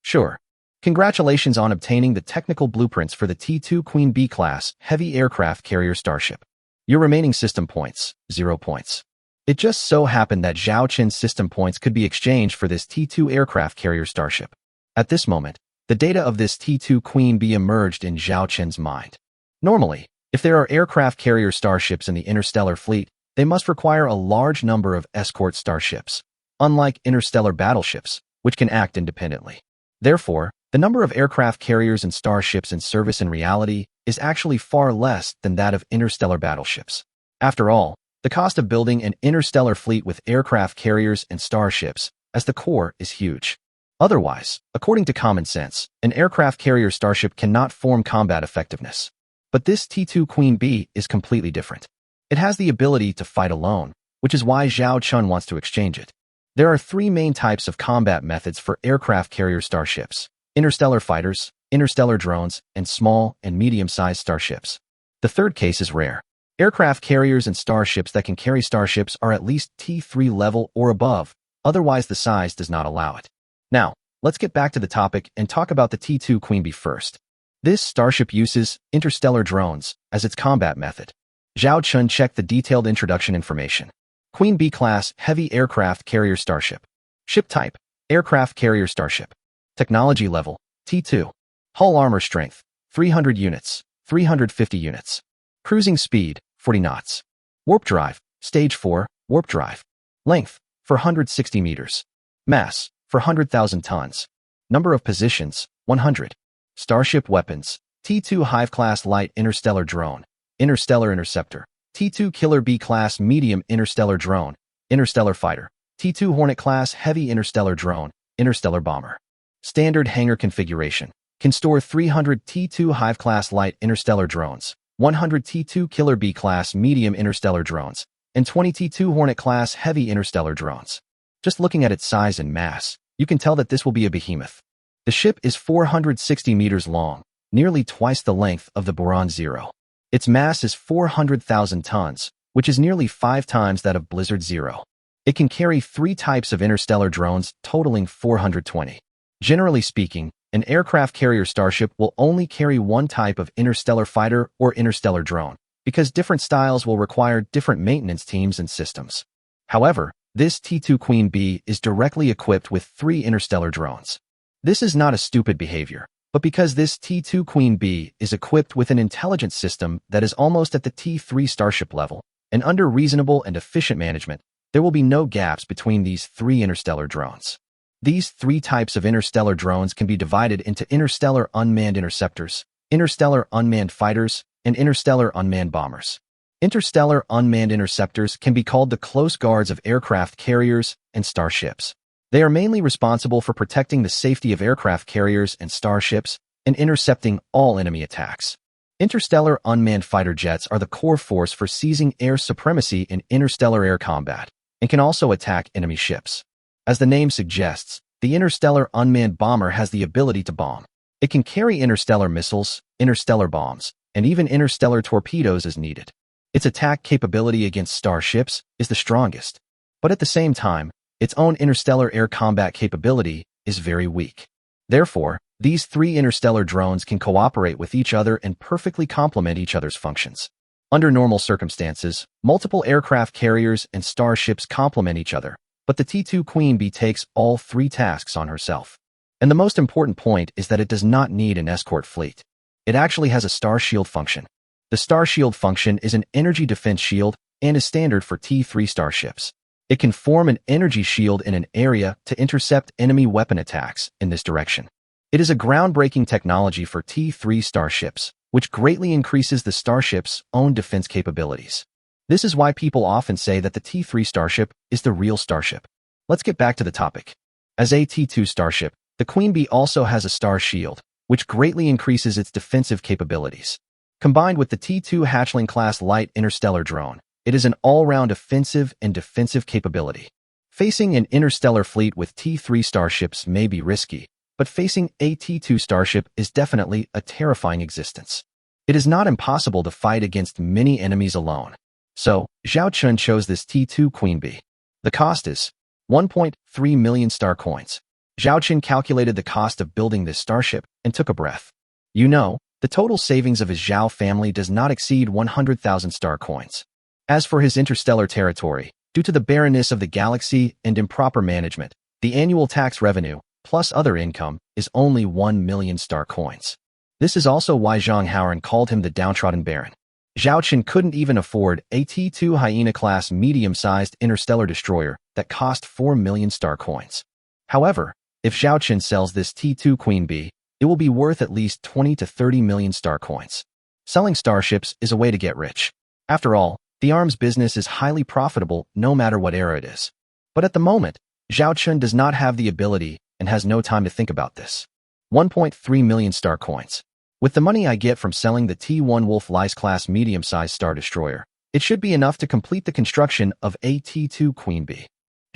S1: Sure. Congratulations on obtaining the technical blueprints for the T2 Queen Bee class heavy aircraft carrier starship. Your remaining system points, 0 points. It just so happened that Zhao Qin's system points could be exchanged for this T2 aircraft carrier starship. At this moment, the data of this T2 Queen Bee emerged in Zhao Qin's mind. Normally, if there are aircraft carrier starships in the interstellar fleet, they must require a large number of escort starships, unlike interstellar battleships, which can act independently. Therefore, the number of aircraft carriers and starships in service in reality is actually far less than that of interstellar battleships. After all, the cost of building an interstellar fleet with aircraft carriers and starships as the core is huge. Otherwise, according to common sense, an aircraft carrier starship cannot form combat effectiveness. But this T2 Queen Bee is completely different. It has the ability to fight alone, which is why Zhao Qin wants to exchange it. There are 3 main types of combat methods for aircraft carrier starships: interstellar fighters, interstellar drones, and small and medium-sized starships. The third case is rare. Aircraft carriers and starships that can carry starships are at least T3 level or above, otherwise the size does not allow it. Now, let's get back to the topic and talk about the T2 Queen Bee first. This starship uses interstellar drones as its combat method. Zhao Qin checked the detailed introduction information. Queen Bee class heavy aircraft carrier starship. Ship type, aircraft carrier starship. Technology level, T2. Hull armor strength, 300 units, 350 units. Cruising speed, 40 knots. Warp drive, stage 4, warp drive. Length, 460 meters. Mass, 400,000 tons. Number of positions, 100. Starship weapons, T2 Hive-class light interstellar drone, interstellar interceptor. T2 Killer Bee-class medium interstellar drone, interstellar fighter. T2 Hornet-class heavy interstellar drone, interstellar bomber. Standard hangar configuration. Can store 300 T2 Hive-class light interstellar drones, 100 T2 Killer Bee-class medium interstellar drones, and 20 T2 Hornet-class heavy interstellar drones. Just looking at its size and mass, you can tell that this will be a behemoth. The ship is 460 meters long, nearly twice the length of the Boron Zero. Its mass is 400,000 tons, which is nearly 5 times that of Blizzard Zero. It can carry 3 types of interstellar drones totaling 420. Generally speaking, an aircraft carrier starship will only carry 1 type of interstellar fighter or interstellar drone, because different styles will require different maintenance teams and systems. However, this T2 Queen Bee is directly equipped with 3 interstellar drones. This is not a stupid behavior, but because this T2 Queen Bee is equipped with an intelligence system that is almost at the T3 starship level, and under reasonable and efficient management, there will be no gaps between these 3 interstellar drones. These 3 types of interstellar drones can be divided into interstellar unmanned interceptors, interstellar unmanned fighters, and interstellar unmanned bombers. Interstellar unmanned interceptors can be called the close guards of aircraft carriers and starships. They are mainly responsible for protecting the safety of aircraft carriers and starships and intercepting all enemy attacks. Interstellar unmanned fighter jets are the core force for seizing air supremacy in interstellar air combat and can also attack enemy ships. As the name suggests, the interstellar unmanned bomber has the ability to bomb. It can carry interstellar missiles, interstellar bombs, and even interstellar torpedoes as needed. Its attack capability against starships is the strongest, but at the same time, its own interstellar air combat capability is very weak. Therefore, these three interstellar drones can cooperate with each other and perfectly complement each other's functions. Under normal circumstances, multiple aircraft carriers and starships complement each other, but the T2 Queen Bee takes all three tasks on herself. And the most important point is that it does not need an escort fleet. It actually has a star shield function. The star shield function is an energy defense shield and is standard for T3 starships. It can form an energy shield in an area to intercept enemy weapon attacks in this direction. It is a groundbreaking technology for T3 starships, which greatly increases the starship's own defense capabilities. This is why people often say that the T3 starship is the real starship. Let's get back to the topic. As a T2 starship, the Queen Bee also has a star shield, which greatly increases its defensive capabilities. Combined with the T2 Hatchling-class light interstellar drone, it is an all-round offensive and defensive capability. Facing an interstellar fleet with T3 starships may be risky, but facing a T2 starship is definitely a terrifying existence. It is not impossible to fight against many enemies alone. So, Zhao Chun chose this T2 Queen Bee. The cost is 1.3 million star coins. Zhao Chun calculated the cost of building this starship and took a breath. You know, the total savings of his Zhao family does not exceed 100,000 star coins. As for his interstellar territory, due to the barrenness of the galaxy and improper management, the annual tax revenue, plus other income, is only 1 million star coins. This is also why Zhang Haoran called him the downtrodden baron. Zhao Chun couldn't even afford a T2 Hyena-class medium-sized interstellar destroyer that cost 4 million star coins. However, if Zhao Chun sells this T2 Queen Bee, it will be worth at least 20 to 30 million star coins. Selling starships is a way to get rich. After all, the arms business is highly profitable no matter what era it is. But at the moment, Zhao Chun does not have the ability and has no time to think about this. 1.3 million star coins. With the money I get from selling the T1 Wolf Lice-class medium-sized star destroyer, it should be enough to complete the construction of a T2 Queen Bee.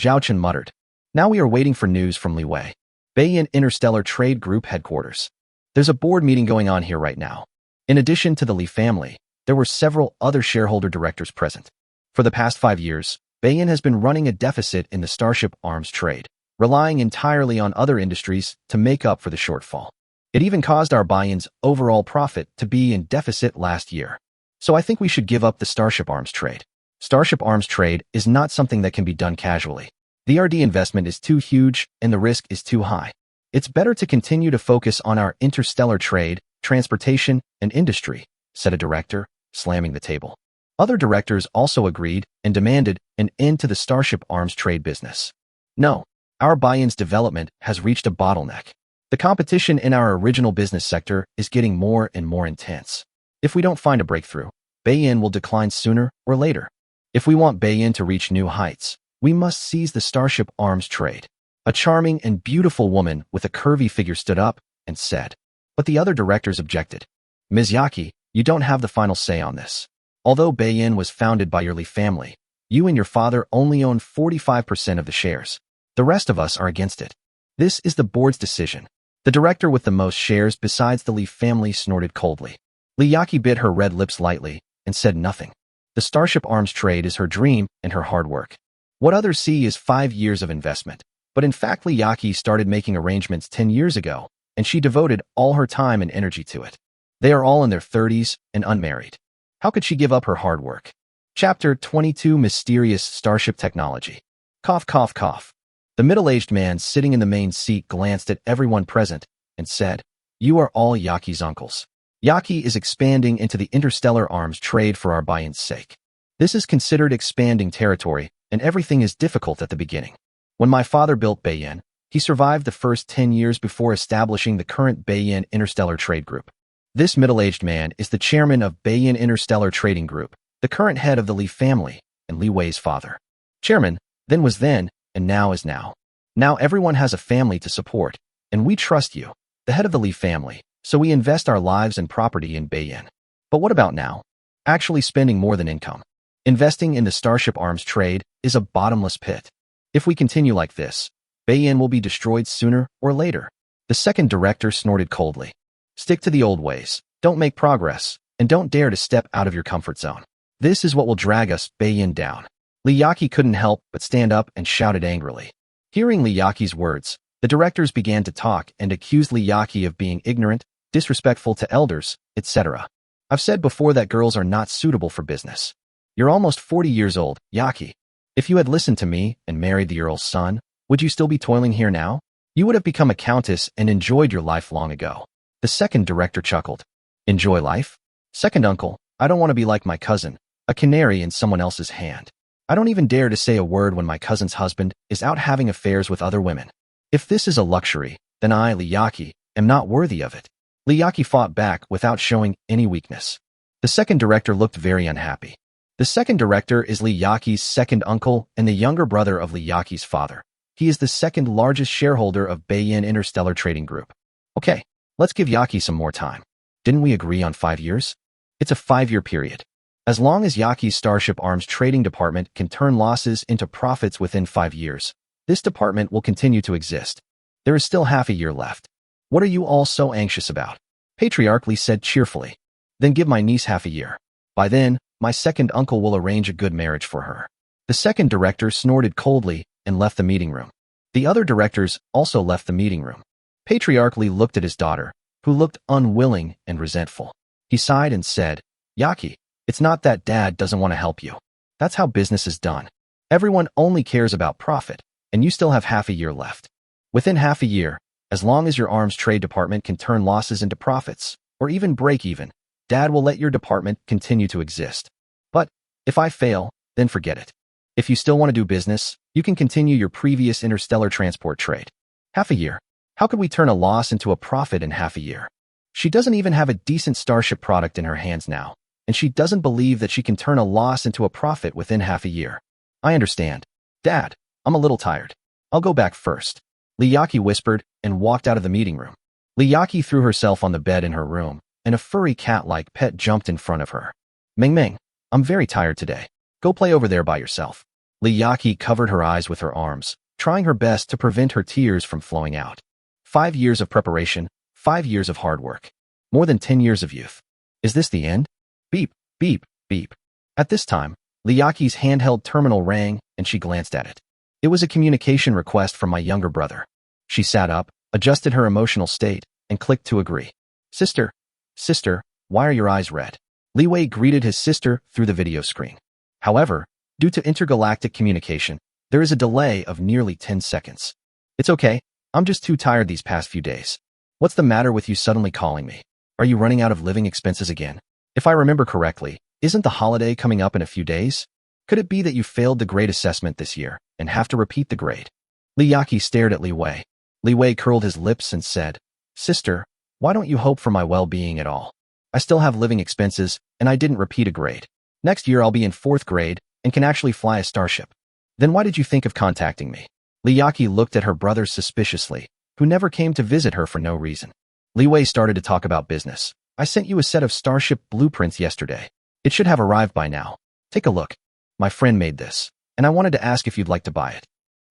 S1: Zhao Chun muttered. Now we are waiting for news from Li Wei. Beiyin Interstellar Trade Group headquarters. There's a board meeting going on here right now. In addition to the Li family, there were several other shareholder directors present. For the past 5 years, Beiyin has been running a deficit in the starship arms trade, relying entirely on other industries to make up for the shortfall. It even caused our Beiyin's overall profit to be in deficit last year. So I think we should give up the starship arms trade. Starship arms trade is not something that can be done casually. The R&D investment is too huge and the risk is too high. It's better to continue to focus on our interstellar trade, transportation, and industry, said a director, slamming the table. Other directors also agreed and demanded an end to the starship arms trade business. No, our Beiyin's development has reached a bottleneck. The competition in our original business sector is getting more and more intense. If we don't find a breakthrough, Beiyin will decline sooner or later. If we want Beiyin to reach new heights, we must seize the starship arms trade. A charming and beautiful woman with a curvy figure stood up and said. But the other directors objected. Ms. Yaki, you don't have the final say on this. Although Beiyin was founded by your Li family, you and your father only own 45% of the shares. The rest of us are against it. This is the board's decision. The director with the most shares besides the Li family snorted coldly. Li Yaki bit her red lips lightly and said nothing. The starship arms trade is her dream and her hard work. What others see is 5 years of investment. But in fact, Li Yaki started making arrangements 10 years ago, and she devoted all her time and energy to it. They are all in their 30s and unmarried. How could she give up her hard work? Chapter 22 Mysterious Starship Technology. Cough, cough, cough. The middle-aged man sitting in the main seat glanced at everyone present and said, You are all Yaki's uncles. Yaki is expanding into the interstellar arms trade for our Beiyin's sake. This is considered expanding territory, and everything is difficult at the beginning. When my father built Beiyin, he survived the first 10 years before establishing the current Beiyin Interstellar Trade Group. This middle-aged man is the chairman of Beiyin Interstellar Trading Group, the current head of the Li family, and Li Wei's father. Chairman, then was then, and now is now. Now everyone has a family to support, and we trust you, the head of the Li family, so we invest our lives and property in Beiyin. But what about now? Actually spending more than income. Investing in the Starship Arms trade is a bottomless pit. If we continue like this, Bayin will be destroyed sooner or later. The second director snorted coldly. Stick to the old ways, don't make progress, and don't dare to step out of your comfort zone. This is what will drag us, Bayin, down. Liyaki couldn't help but stand up and shouted angrily. Hearing Liyaki's words, the directors began to talk and accused Liyaki of being ignorant, disrespectful to elders, etc. I've said before that girls are not suitable for business. You're almost 40 years old, Yaki. If you had listened to me and married the Earl's son, would you still be toiling here now? You would have become a countess and enjoyed your life long ago. The second director chuckled. Enjoy life? Second uncle, I don't want to be like my cousin, a canary in someone else's hand. I don't even dare to say a word when my cousin's husband is out having affairs with other women. If this is a luxury, then I, Liyaki, am not worthy of it. Liyaki fought back without showing any weakness. The second director looked very unhappy. The second director is Liyaki's second uncle and the younger brother of Liyaki's father. He is the second largest shareholder of Bayin Interstellar Trading Group. Okay, let's give Yaki some more time. Didn't we agree on 5 years? It's a 5-year period. As long as Yaki's Starship Arms trading department can turn losses into profits within 5 years, this department will continue to exist. There is still half a year left. What are you all so anxious about? Patriarchally said cheerfully. Then give my niece half a year. By then, my second uncle will arrange a good marriage for her. The second director snorted coldly and left the meeting room. The other directors also left the meeting room. Patriarchally looked at his daughter, who looked unwilling and resentful. He sighed and said, Yaki, it's not that Dad doesn't want to help you. That's how business is done. Everyone only cares about profit, and you still have half a year left. Within half a year, as long as your arms trade department can turn losses into profits, or even break even, Dad will let your department continue to exist. But if I fail, then forget it. If you still want to do business, you can continue your previous interstellar transport trade. Half a year. How could we turn a loss into a profit in half a year? She doesn't even have a decent Starship product in her hands now, and she doesn't believe that she can turn a loss into a profit within half a year. I understand. Dad, I'm a little tired. I'll go back first. Liyaki whispered and walked out of the meeting room. Liyaki threw herself on the bed in her room, and a furry cat-like pet jumped in front of her. Ming Ming, I'm very tired today. Go play over there by yourself. Liyaki covered her eyes with her arms, trying her best to prevent her tears from flowing out. 5 years of preparation, 5 years of hard work. More than 10 years of youth. Is this the end? Beep, beep, beep. At this time, Liyaki's handheld terminal rang, and she glanced at it. It was a communication request from my younger brother. She sat up, adjusted her emotional state, and clicked to agree. Sister, why are your eyes red? Li Wei greeted his sister through the video screen. However, due to intergalactic communication, there is a delay of nearly 10 seconds. It's okay, I'm just too tired these past few days. What's the matter with you suddenly calling me? Are you running out of living expenses again? If I remember correctly, isn't the holiday coming up in a few days? Could it be that you failed the grade assessment this year and have to repeat the grade? Liyaki stared at Li Wei. Li Wei curled his lips and said, Sister, why don't you hope for my well-being at all? I still have living expenses, and I didn't repeat a grade. Next year I'll be in 4th grade and can actually fly a starship. Then why did you think of contacting me? Liyaki looked at her brother suspiciously, who never came to visit her for no reason. Li Wei started to talk about business. I sent you a set of starship blueprints yesterday. It should have arrived by now. Take a look. My friend made this, and I wanted to ask if you'd like to buy it.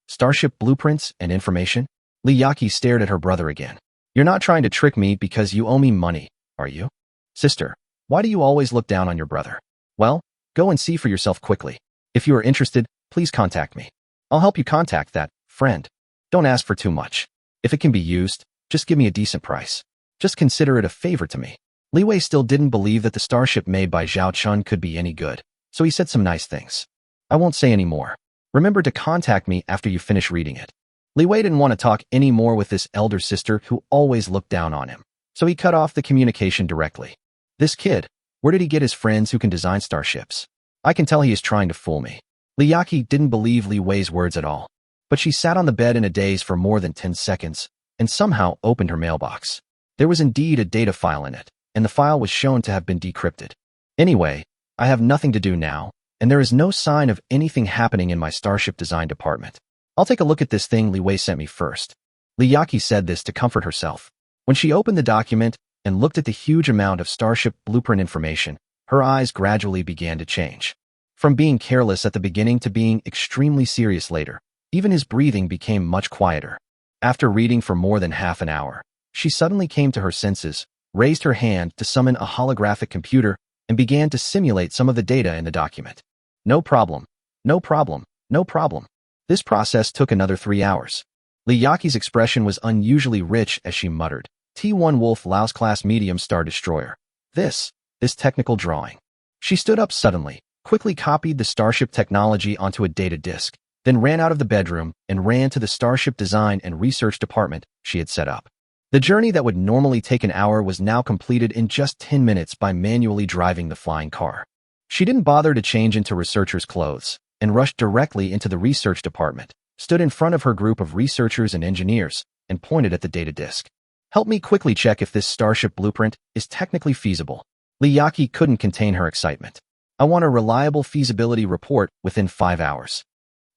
S1: Starship blueprints and information? Liyaki stared at her brother again. You're not trying to trick me because you owe me money, are you? Sister, why do you always look down on your brother? Well, go and see for yourself quickly. If you are interested, please contact me. I'll help you contact that friend. Don't ask for too much. If it can be used, just give me a decent price. Just consider it a favor to me. Li Wei still didn't believe that the starship made by Zhao Chun could be any good, so he said some nice things. I won't say any more. Remember to contact me after you finish reading it. Li Wei didn't want to talk any more with this elder sister who always looked down on him, so he cut off the communication directly. This kid, where did he get his friends who can design starships? I can tell he is trying to fool me. Liyaki didn't believe Li Wei's words at all, but she sat on the bed in a daze for more than 10 seconds and somehow opened her mailbox. There was indeed a data file in it, and the file was shown to have been decrypted. Anyway, I have nothing to do now, and there is no sign of anything happening in my starship design department. I'll take a look at this thing Li Wei sent me first. Liyaki said this to comfort herself. When she opened the document, and looked at the huge amount of Starship blueprint information, her eyes gradually began to change. From being careless at the beginning to being extremely serious later, even his breathing became much quieter. After reading for more than half an hour, she suddenly came to her senses, raised her hand to summon a holographic computer, and began to simulate some of the data in the document. No problem. No problem. No problem. This process took another 3 hours. Liyaki's expression was unusually rich as she muttered, T1 Wolf Laos Class Medium Star Destroyer. This technical drawing. She stood up suddenly, quickly copied the Starship technology onto a data disk, then ran out of the bedroom and ran to the Starship Design and Research Department she had set up. The journey that would normally take an hour was now completed in just 10 minutes by manually driving the flying car. She didn't bother to change into researcher's clothes and rushed directly into the research department, stood in front of her group of researchers and engineers, and pointed at the data disk. Help me quickly check if this Starship blueprint is technically feasible. Liyaki couldn't contain her excitement. I want a reliable feasibility report within 5 hours.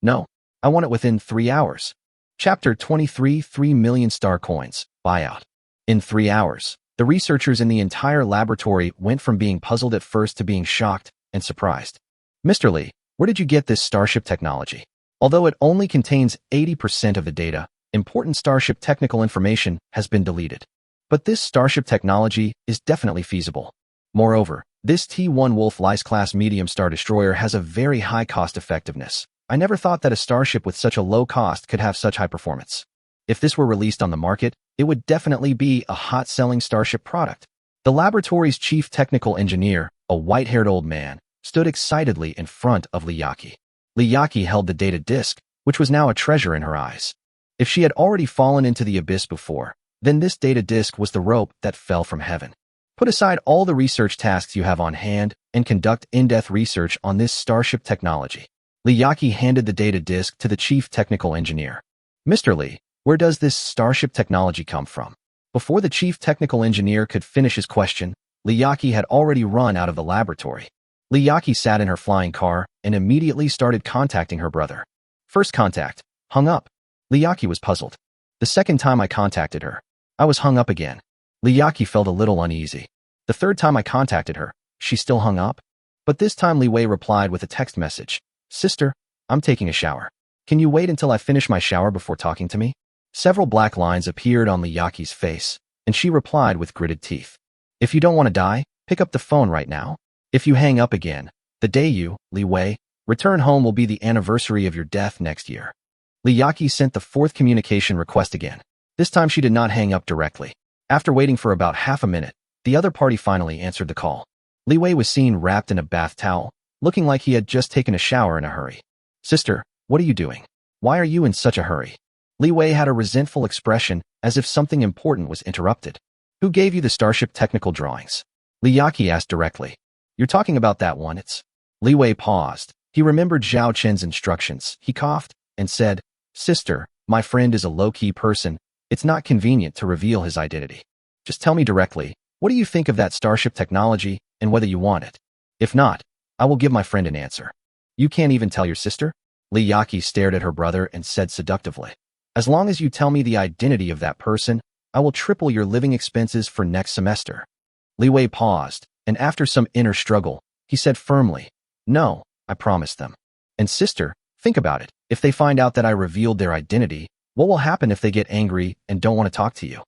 S1: No, I want it within 3 hours. Chapter 23, 3 million star coins, buyout. In 3 hours, the researchers in the entire laboratory went from being puzzled at first to being shocked and surprised. Mr. Lee, where did you get this Starship technology? Although it only contains 80% of the data, important Starship technical information has been deleted. But this Starship technology is definitely feasible. Moreover, this T1 Wolf Laos Class Medium Star Destroyer has a very high cost effectiveness. I never thought that a starship with such a low cost could have such high performance. If this were released on the market, it would definitely be a hot-selling Starship product. The laboratory's chief technical engineer, a white-haired old man, stood excitedly in front of Liyaki. Liyaki held the data disk, which was now a treasure in her eyes. If she had already fallen into the abyss before, then this data disk was the rope that fell from heaven. Put aside all the research tasks you have on hand and conduct in-depth research on this Starship technology. Liyaki handed the data disk to the chief technical engineer. Mr. Lee, where does this Starship technology come from? Before the chief technical engineer could finish his question, Liyaki had already run out of the laboratory. Liyaki sat in her flying car and immediately started contacting her brother. First contact, hung up. Liyaki was puzzled. The second time I contacted her, I was hung up again. Liyaki felt a little uneasy. The third time I contacted her, she still hung up. But this time Li Wei replied with a text message. Sister, I'm taking a shower. Can you wait until I finish my shower before talking to me? Several black lines appeared on Liyaki's face, and she replied with gritted teeth. If you don't want to die, pick up the phone right now. If you hang up again, the day you, Li Wei, return home will be the anniversary of your death next year. Liyaki sent the fourth communication request again. This time she did not hang up directly. After waiting for about half a minute, the other party finally answered the call. Li Wei was seen wrapped in a bath towel, looking like he had just taken a shower in a hurry. Sister, what are you doing? Why are you in such a hurry? Li Wei had a resentful expression, as if something important was interrupted. Who gave you the Starship technical drawings? Liyaki asked directly. You're talking about that one, it's... Li Wei paused. He remembered Zhao Chen's instructions. He coughed and said, Sister, my friend is a low-key person. It's not convenient to reveal his identity. Just tell me directly, what do you think of that Starship technology and whether you want it? If not, I will give my friend an answer. You can't even tell your sister? Liyaki stared at her brother and said seductively. As long as you tell me the identity of that person, I will triple your living expenses for next semester. Li Wei paused, and after some inner struggle, he said firmly, No, I promised them. And sister, think about it. If they find out that I revealed their identity, what will happen if they get angry and don't want to talk to you?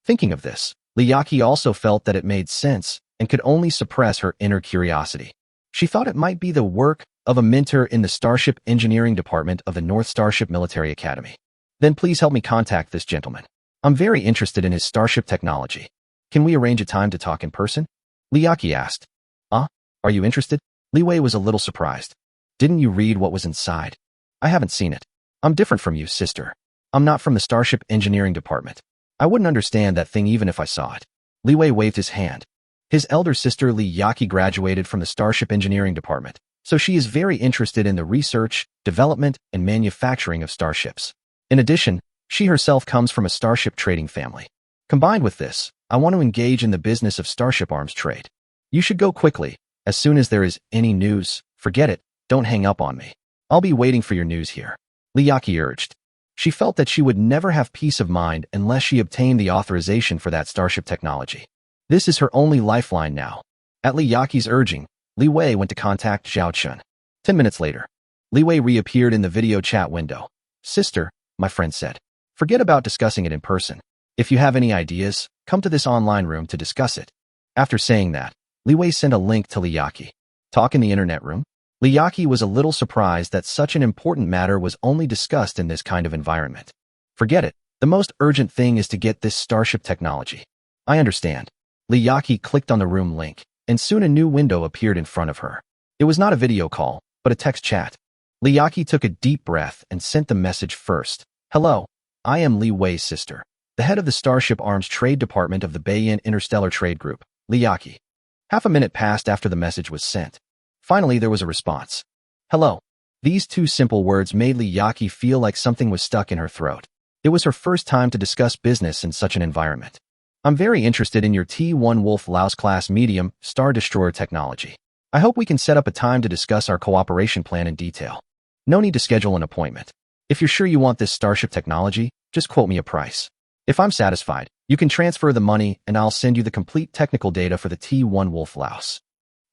S1: Thinking of this, Liyaki also felt that it made sense and could only suppress her inner curiosity. She thought it might be the work of a mentor in the Starship Engineering Department of the North Starship Military Academy. Then please help me contact this gentleman. I'm very interested in his Starship technology. Can we arrange a time to talk in person? Liyaki asked. Are you interested? Li Wei was a little surprised. Didn't you read what was inside? I haven't seen it. I'm different from you, sister. I'm not from the Starship Engineering Department. I wouldn't understand that thing even if I saw it. Li Wei waved his hand. His elder sister Liyaki graduated from the Starship Engineering Department, so she is very interested in the research, development, and manufacturing of starships. In addition, she herself comes from a starship trading family. Combined with this, I want to engage in the business of starship arms trade. You should go quickly. As soon as there is any news, forget it, don't hang up on me. I'll be waiting for your news here. Liyaki urged. She felt that she would never have peace of mind unless she obtained the authorization for that starship technology. This is her only lifeline now. At Li Yaqi's urging, Li Wei went to contact Zhao Chun. 10 minutes later, Li Wei reappeared in the video chat window. Sister, my friend said, forget about discussing it in person. If you have any ideas, come to this online room to discuss it. After saying that, Li Wei sent a link to Li Yaqi. Talk in the internet room? Li Yaqi was a little surprised that such an important matter was only discussed in this kind of environment. Forget it. The most urgent thing is to get this starship technology. I understand. Li Yaqi clicked on the room link, and soon a new window appeared in front of her. It was not a video call, but a text chat. Li Yaqi took a deep breath and sent the message first. Hello, I am Li Wei's sister, the head of the Starship Arms Trade Department of the Bayan Interstellar Trade Group, Li Yaqi. Half a minute passed after the message was sent. Finally, there was a response. Hello. These two simple words made Li Yaqi feel like something was stuck in her throat. It was her first time to discuss business in such an environment. I'm very interested in your T1 Wolf Laos class medium Star Destroyer technology. I hope we can set up a time to discuss our cooperation plan in detail. No need to schedule an appointment. If you're sure you want this starship technology, just quote me a price. If I'm satisfied, you can transfer the money and I'll send you the complete technical data for the T1 Wolf Laos.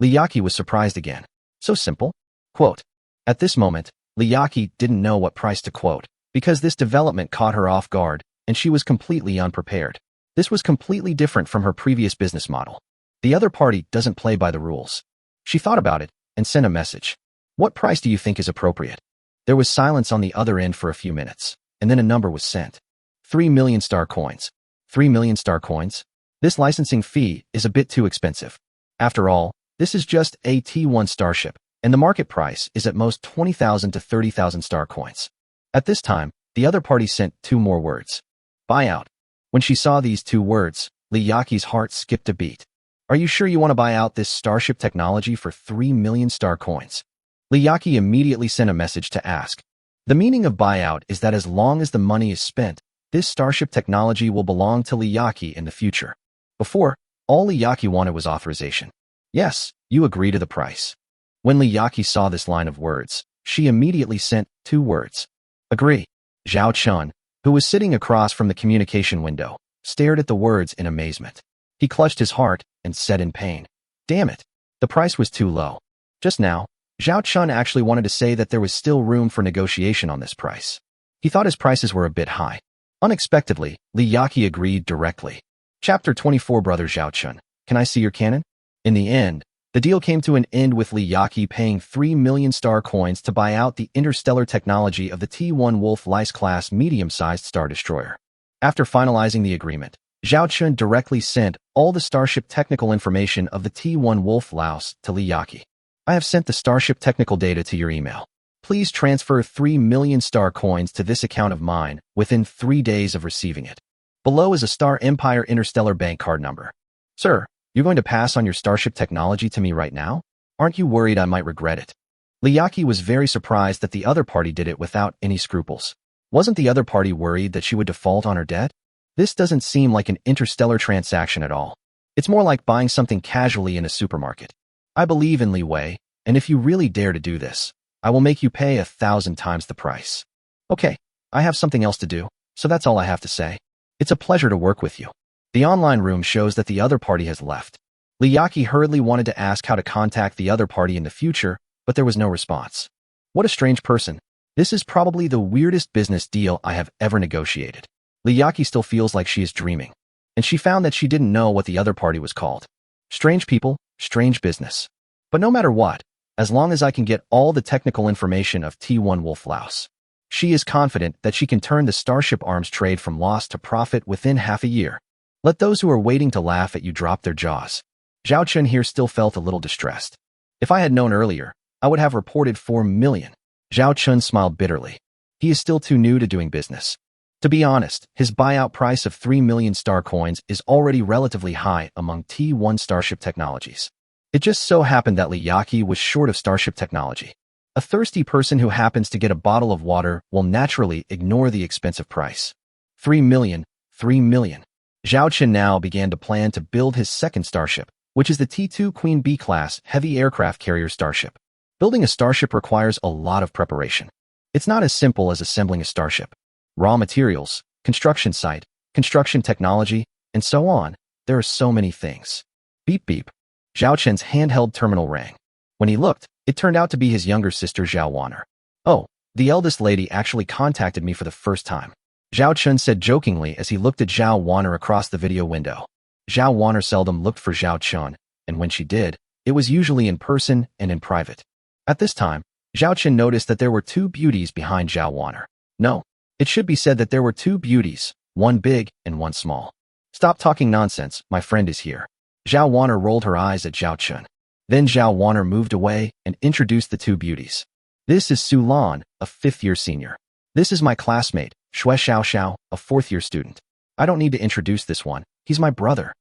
S1: Li Yaqi was surprised again. So simple? Quote. At this moment, Li Yaqi didn't know what price to quote, because this development caught her off guard, and she was completely unprepared. This was completely different from her previous business model. The other party doesn't play by the rules. She thought about it and sent a message. What price do you think is appropriate? There was silence on the other end for a few minutes, and then a number was sent. 3 million star coins. 3 million star coins? This licensing fee is a bit too expensive. After all, this is just a T1 starship, and the market price is at most 20,000 to 30,000 star coins. At this time, the other party sent 2 more words. Buyout. When she saw these 2 words, Li Yaqi's heart skipped a beat. Are you sure you want to buy out this starship technology for 3 million star coins? Li Yaqi immediately sent a message to ask. The meaning of buyout is that as long as the money is spent, this starship technology will belong to Li Yaqi in the future. Before, all Li Yaqi wanted was authorization. Yes, you agree to the price. When Li Yaqi saw this line of words, she immediately sent 2 words. Agree. Zhao Chun, who was sitting across from the communication window, stared at the words in amazement. He clutched his heart and said in pain, damn it, the price was too low. Just now, Zhao Chun actually wanted to say that there was still room for negotiation on this price. He thought his prices were a bit high. Unexpectedly, Li Yaqi agreed directly. Chapter 24 Brother Zhao Chun, can I see your cannon? In the end, the deal came to an end with Li Yaqi paying 3 million star coins to buy out the interstellar technology of the T1 Wolf Laos class medium-sized Star Destroyer. After finalizing the agreement, Zhao Chun directly sent all the starship technical information of the T1 Wolf Laos to Li Yaqi. I have sent the starship technical data to your email. Please transfer 3 million star coins to this account of mine within 3 days of receiving it. Below is a Star Empire Interstellar bank card number. Sir, you're going to pass on your starship technology to me right now? Aren't you worried I might regret it? Li Yaqi was very surprised that the other party did it without any scruples. Wasn't the other party worried that she would default on her debt? This doesn't seem like an interstellar transaction at all. It's more like buying something casually in a supermarket. I believe in Li Wei, and if you really dare to do this, I will make you pay 1,000 times the price. Okay, I have something else to do, so that's all I have to say. It's a pleasure to work with you. The online room shows that the other party has left. Li Yaqi hurriedly wanted to ask how to contact the other party in the future, but there was no response. What a strange person. This is probably the weirdest business deal I have ever negotiated. Li Yaqi still feels like she is dreaming, and she found that she didn't know what the other party was called. Strange people, strange business. But no matter what, as long as I can get all the technical information of T1 Wolf Laos, she is confident that she can turn the starship arms trade from loss to profit within half a year. Let those who are waiting to laugh at you drop their jaws. Zhao Chun here still felt a little distressed. If I had known earlier, I would have reported 4 million. Zhao Chun smiled bitterly. He is still too new to doing business. To be honest, his buyout price of 3 million star coins is already relatively high among T1 starship technologies. It just so happened that Li Yaqi was short of starship technology. A thirsty person who happens to get a bottle of water will naturally ignore the expensive price. 3 million, 3 million. Zhao Chun now began to plan to build his second starship, which is the T2 Queen Bee class heavy aircraft carrier starship. Building a starship requires a lot of preparation. It's not as simple as assembling a starship. Raw materials, construction site, construction technology, and so on There are so many things. Beep beep. Zhao Chen's handheld terminal rang. When he looked, it turned out to be his younger sister Zhao Waner. Oh, the eldest lady actually contacted me for the first time, Zhao Chen said jokingly as he looked at Zhao Waner across the video window. Zhao Waner seldom looked for Zhao Chen, and when she did, it was usually in person and in private. At this time, Zhao Chen noticed that there were two beauties behind Zhao Waner. No, it should be said that there were two beauties, one big and one small. Stop talking nonsense, my friend is here. Zhao Waner rolled her eyes at Zhao Chen. Then Zhao Waner moved away and introduced the two beauties. This is Su Lan, a fifth-year senior. This is my classmate, Xue Xiaoxiao, a fourth-year student. I don't need to introduce this one, he's my brother.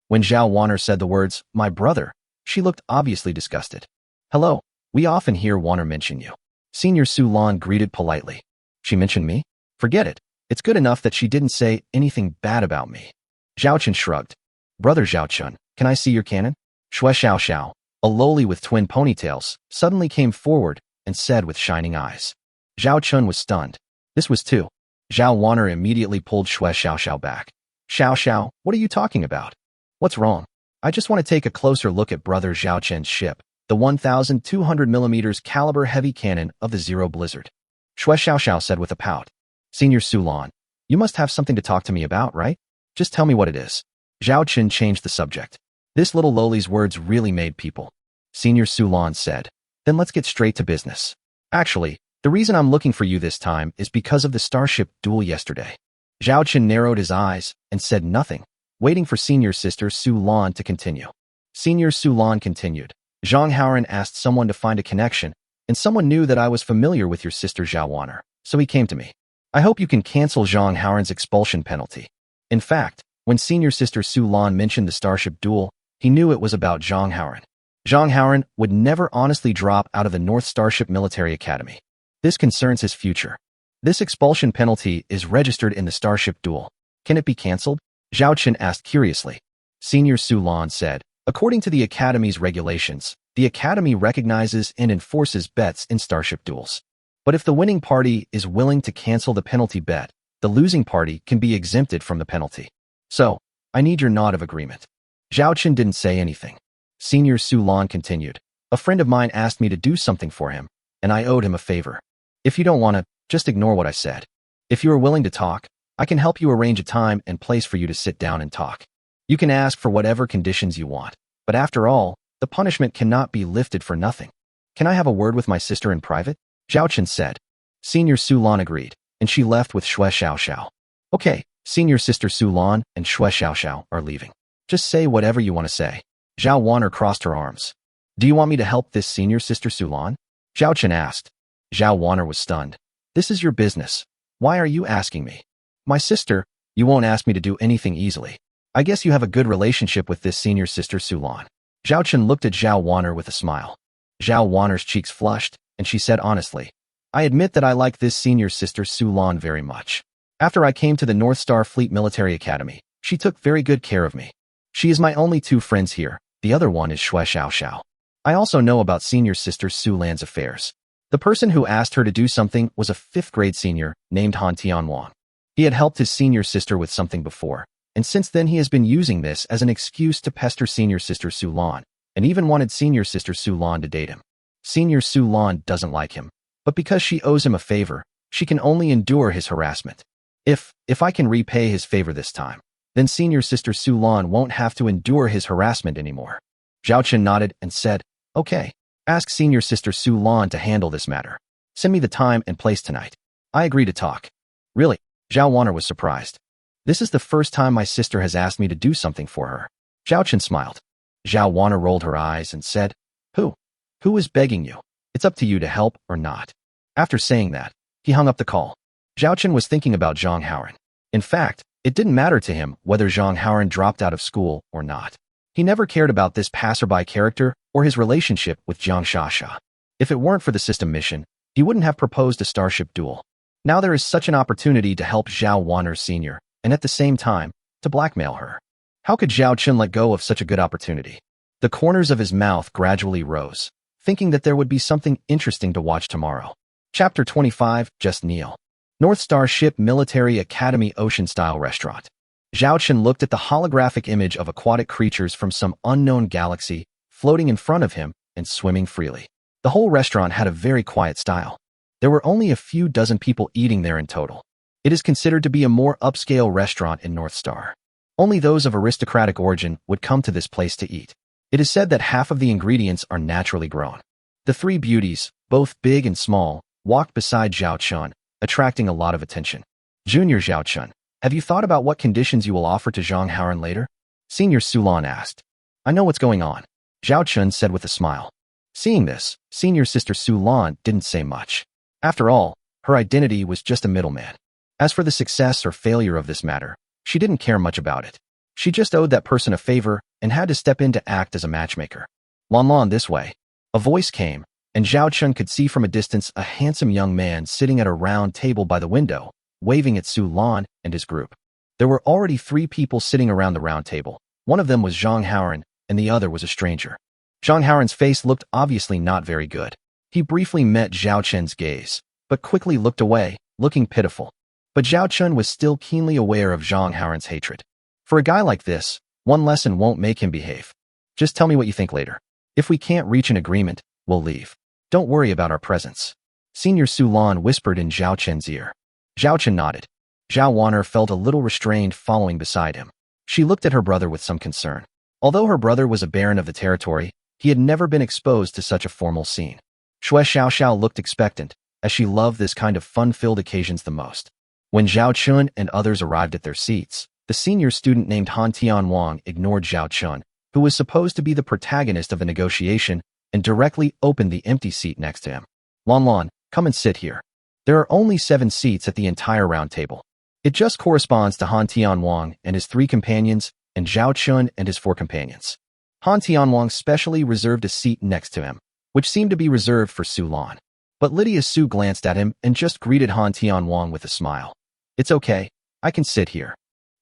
S1: When Zhao Waner said the words, my brother, she looked obviously disgusted. Hello, we often hear Waner mention you. Senior Su Lan greeted politely. She mentioned me? Forget it. It's good enough that she didn't say anything bad about me. Zhao Chen shrugged. Brother Zhao Chen, can I see your cannon? Xue Xiaoxiao, a loli with twin ponytails, suddenly came forward and said with shining eyes. Zhao Chen was stunned. This was too. Zhao Waner immediately pulled Xue Xiaoxiao back. Xiao, what are you talking about? What's wrong? I just want to take a closer look at brother Zhao Chen's ship, the 1,200mm caliber heavy cannon of the Zero Blizzard. Xue Xiaoxiao said with a pout. Senior Su Lan, you must have something to talk to me about, right? Just tell me what it is. Zhao Chen changed the subject. This little loli's words really made people. Senior Su Lan said. Then let's get straight to business. Actually, the reason I'm looking for you this time is because of the starship duel yesterday. Zhao Chen narrowed his eyes and said nothing, waiting for senior sister Su Lan to continue. Senior Su Lan continued. Zhang Haoran asked someone to find a connection, and someone knew that I was familiar with your sister Zhao Waner, so he came to me. I hope you can cancel Zhang Haoran's expulsion penalty. In fact, when senior sister Su Lan mentioned the starship duel, he knew it was about Zhang Haoran. Zhang Haoran would never honestly drop out of the North Starship Military Academy. This concerns his future. This expulsion penalty is registered in the starship duel. Can it be cancelled? Zhao Chen asked curiously. Senior Su Lan said, according to the Academy's regulations, the Academy recognizes and enforces bets in starship duels. But if the winning party is willing to cancel the penalty bet, the losing party can be exempted from the penalty. So, I need your nod of agreement. Zhao Chen didn't say anything. Senior Su Lan continued. A friend of mine asked me to do something for him, and I owed him a favor. If you don't want to, just ignore what I said. If you are willing to talk, I can help you arrange a time and place for you to sit down and talk. You can ask for whatever conditions you want, but after all, the punishment cannot be lifted for nothing. Can I have a word with my sister in private? Zhao Chen said. Senior Su Lan agreed, and she left with Xue Xiaoxiao. Okay, senior sister Su Lan and Xue Xiaoxiao are leaving. Just say whatever you want to say. Zhao Waner crossed her arms. Do you want me to help this senior sister Su Lan? Zhao Chen asked. Zhao Waner was stunned. This is your business. Why are you asking me? My sister, you won't ask me to do anything easily. I guess you have a good relationship with this senior sister Su Lan. Zhao Chen looked at Zhao Waner with a smile. Zhao Waner's cheeks flushed, and she said honestly, I admit that I like this senior sister Su Lan very much. After I came to the North Starfleet Military Academy, she took very good care of me. She is my only two friends here, the other one is Xue Xiaoxiao. I also know about senior sister Su Lan's affairs. The person who asked her to do something was a 5th grade senior named Han Tianwang. He had helped his senior sister with something before, and since then he has been using this as an excuse to pester senior sister Su Lan, and even wanted senior sister Su Lan to date him. Senior Su Lan doesn't like him, but because she owes him a favor, she can only endure his harassment. If I can repay his favor this time, then senior sister Su Lan won't have to endure his harassment anymore. Zhao Chen nodded and said, okay, ask senior sister Su Lan to handle this matter. Send me the time and place tonight. I agree to talk. Really? Zhao Waner was surprised. This is the first time my sister has asked me to do something for her. Zhao Chen smiled. Zhao Waner rolled her eyes and said, Who is begging you? It's up to you to help or not. After saying that, he hung up the call. Zhao Chen was thinking about Zhang Haoran. In fact, it didn't matter to him whether Zhang Haoran dropped out of school or not. He never cared about this passerby character or his relationship with Jiang Shasha. If it weren't for the system mission, he wouldn't have proposed a starship duel. Now there is such an opportunity to help Zhao Waner Sr., and at the same time, to blackmail her. How could Zhao Chen let go of such a good opportunity? The corners of his mouth gradually rose, thinking that there would be something interesting to watch tomorrow. Chapter 25, Just Kneel. North Starship Military Academy Ocean-Style Restaurant. Zhao Chen looked at the holographic image of aquatic creatures from some unknown galaxy floating in front of him and swimming freely. The whole restaurant had a very quiet style. There were only a few dozen people eating there in total. It is considered to be a more upscale restaurant in North Star. Only those of aristocratic origin would come to this place to eat. It is said that half of the ingredients are naturally grown. The three beauties, both big and small, walked beside Zhao Chen, attracting a lot of attention. Junior Zhao Chen, have you thought about what conditions you will offer to Zhang Haoran later? Senior Sulan asked. I know what's going on, Zhao Chen said with a smile. Seeing this, senior sister Sulan didn't say much. After all, her identity was just a middleman. As for the success or failure of this matter, she didn't care much about it. She just owed that person a favor and had to step in to act as a matchmaker. Lan this way. A voice came, and Zhao Chen could see from a distance a handsome young man sitting at a round table by the window, waving at Su Lan and his group. There were already 3 people sitting around the round table. One of them was Zhang Haoran, and the other was a stranger. Zhang Haoran's face looked obviously not very good. He briefly met Zhao Chen's gaze, but quickly looked away, looking pitiful. But Zhao Chen was still keenly aware of Zhang Haoran's hatred. For a guy like this, one lesson won't make him behave. Just tell me what you think later. If we can't reach an agreement, we'll leave. Don't worry about our presence. Senior Su Lan whispered in Zhao Chen's ear. Zhao Chen nodded. Zhao Wan'er felt a little restrained following beside him. She looked at her brother with some concern. Although her brother was a baron of the territory, he had never been exposed to such a formal scene. Shui Xiaoxiao looked expectant, as she loved this kind of fun-filled occasions the most. When Zhao Chun and others arrived at their seats, the senior student named Han Tianwang ignored Zhao Chun, who was supposed to be the protagonist of the negotiation, and directly opened the empty seat next to him. Lan, come and sit here. There are only 7 seats at the entire round table. It just corresponds to Han Tianwang and his 3 companions, and Zhao Chun and his 4 companions. Han Tianwang specially reserved a seat next to him, which seemed to be reserved for Su Lan. But Lydia Su glanced at him and just greeted Han Tianwang with a smile. It's okay, I can sit here.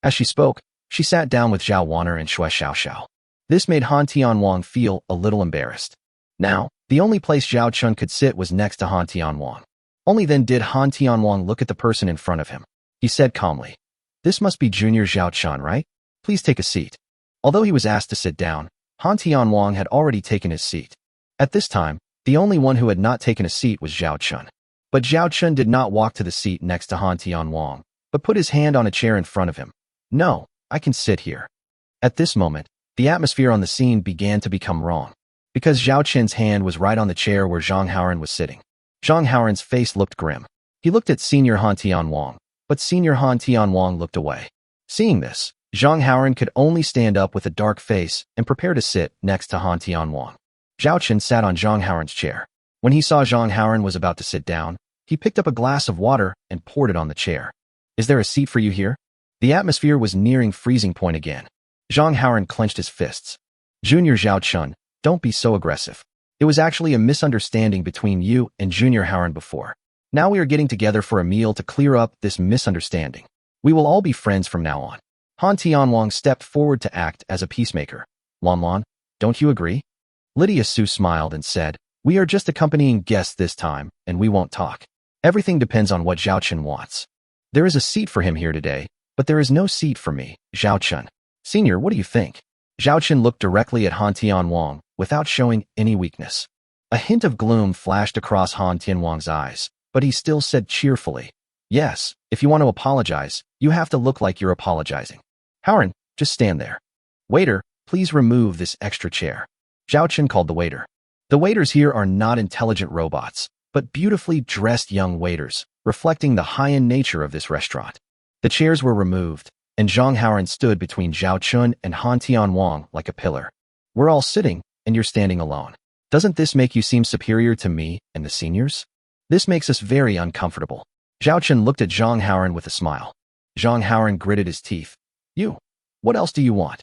S1: As she spoke, she sat down with Zhao Wan'er and Shui Xiaoxiao. This made Han Tianwang feel a little embarrassed. Now, the only place Zhao Chun could sit was next to Han Tianwang. Only then did Han Tianwang look at the person in front of him. He said calmly, This must be Junior Zhao Chun, right? Please take a seat. Although he was asked to sit down, Han Tianwang had already taken his seat. At this time, the only one who had not taken a seat was Zhao Chun. But Zhao Chun did not walk to the seat next to Han Tianwang, but put his hand on a chair in front of him. No, I can sit here. At this moment, the atmosphere on the scene began to become wrong, because Zhao Chen's hand was right on the chair where Zhang Haoran was sitting. Zhang Haoran's face looked grim. He looked at Senior Han Tianwang, but Senior Han Tianwang looked away. Seeing this, Zhang Haoran could only stand up with a dark face and prepare to sit next to Han Tianwang. Zhao Chen sat on Zhang Haoran's chair. When he saw Zhang Haoran was about to sit down, he picked up a glass of water and poured it on the chair. Is there a seat for you here? The atmosphere was nearing freezing point again. Zhang Haoran clenched his fists. Junior Zhao Chun, don't be so aggressive. It was actually a misunderstanding between you and Junior Haoran before. Now we are getting together for a meal to clear up this misunderstanding. We will all be friends from now on. Han Tianwang stepped forward to act as a peacemaker. Lan, don't you agree? Lydia Su smiled and said, We are just accompanying guests this time, and we won't talk. Everything depends on what Zhao Chen wants. There is a seat for him here today, but there is no seat for me, Zhao Chen. Senior, what do you think? Zhao Chen looked directly at Han Tianwang without showing any weakness. A hint of gloom flashed across Han Tianwang's eyes, but he still said cheerfully, Yes, if you want to apologize, you have to look like you're apologizing. Haoran, just stand there. Waiter, please remove this extra chair. Zhao Chen called the waiter. The waiters here are not intelligent robots, but beautifully dressed young waiters, reflecting the high-end nature of this restaurant. The chairs were removed, and Zhang Haoran stood between Zhao Chun and Han Tianwang like a pillar. We're all sitting, and you're standing alone. Doesn't this make you seem superior to me and the seniors? This makes us very uncomfortable. Zhao Chen looked at Zhang Haoran with a smile. Zhang Haoran gritted his teeth. You. What else do you want?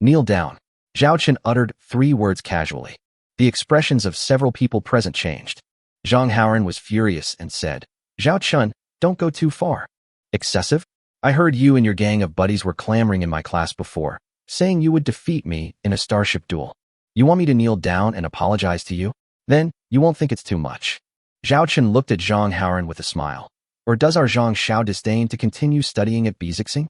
S1: Kneel down. Zhao Chen uttered 3 words casually. The expressions of several people present changed. Zhang Haoran was furious and said, Zhao Chen, don't go too far. Excessive? I heard you and your gang of buddies were clamoring in my class before, saying you would defeat me in a starship duel. You want me to kneel down and apologize to you? Then, you won't think it's too much. Zhao Chen looked at Zhang Haoran with a smile. Or does our Zhang Xiao disdain to continue studying at Bezixing?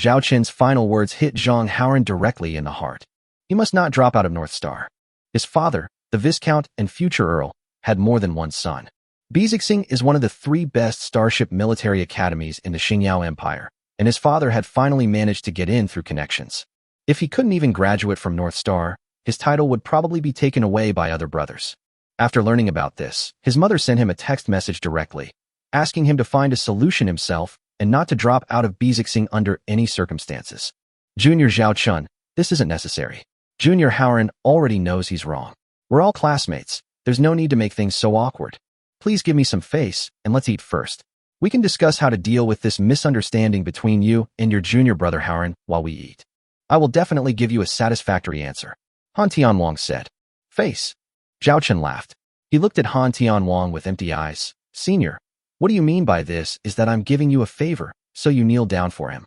S1: Zhao Qin's final words hit Zhang Haoran directly in the heart. He must not drop out of North Star. His father, the Viscount and future Earl, had more than one son. Bizixing is one of the 3 best starship military academies in the Xingyao Empire, and his father had finally managed to get in through connections. If he couldn't even graduate from North Star, his title would probably be taken away by other brothers. After learning about this, his mother sent him a text message directly, asking him to find a solution himself and not to drop out of Bizixing under any circumstances. Junior Zhao Chun, this isn't necessary. Junior Haoran already knows he's wrong. We're all classmates. There's no need to make things so awkward. Please give me some face, and let's eat first. We can discuss how to deal with this misunderstanding between you and your junior brother Haoran while we eat. I will definitely give you a satisfactory answer. Han Tianwang said. Face. Zhao Chun laughed. He looked at Han Tianwang with empty eyes. Senior, what do you mean by this is that I'm giving you a favor, so you kneel down for him.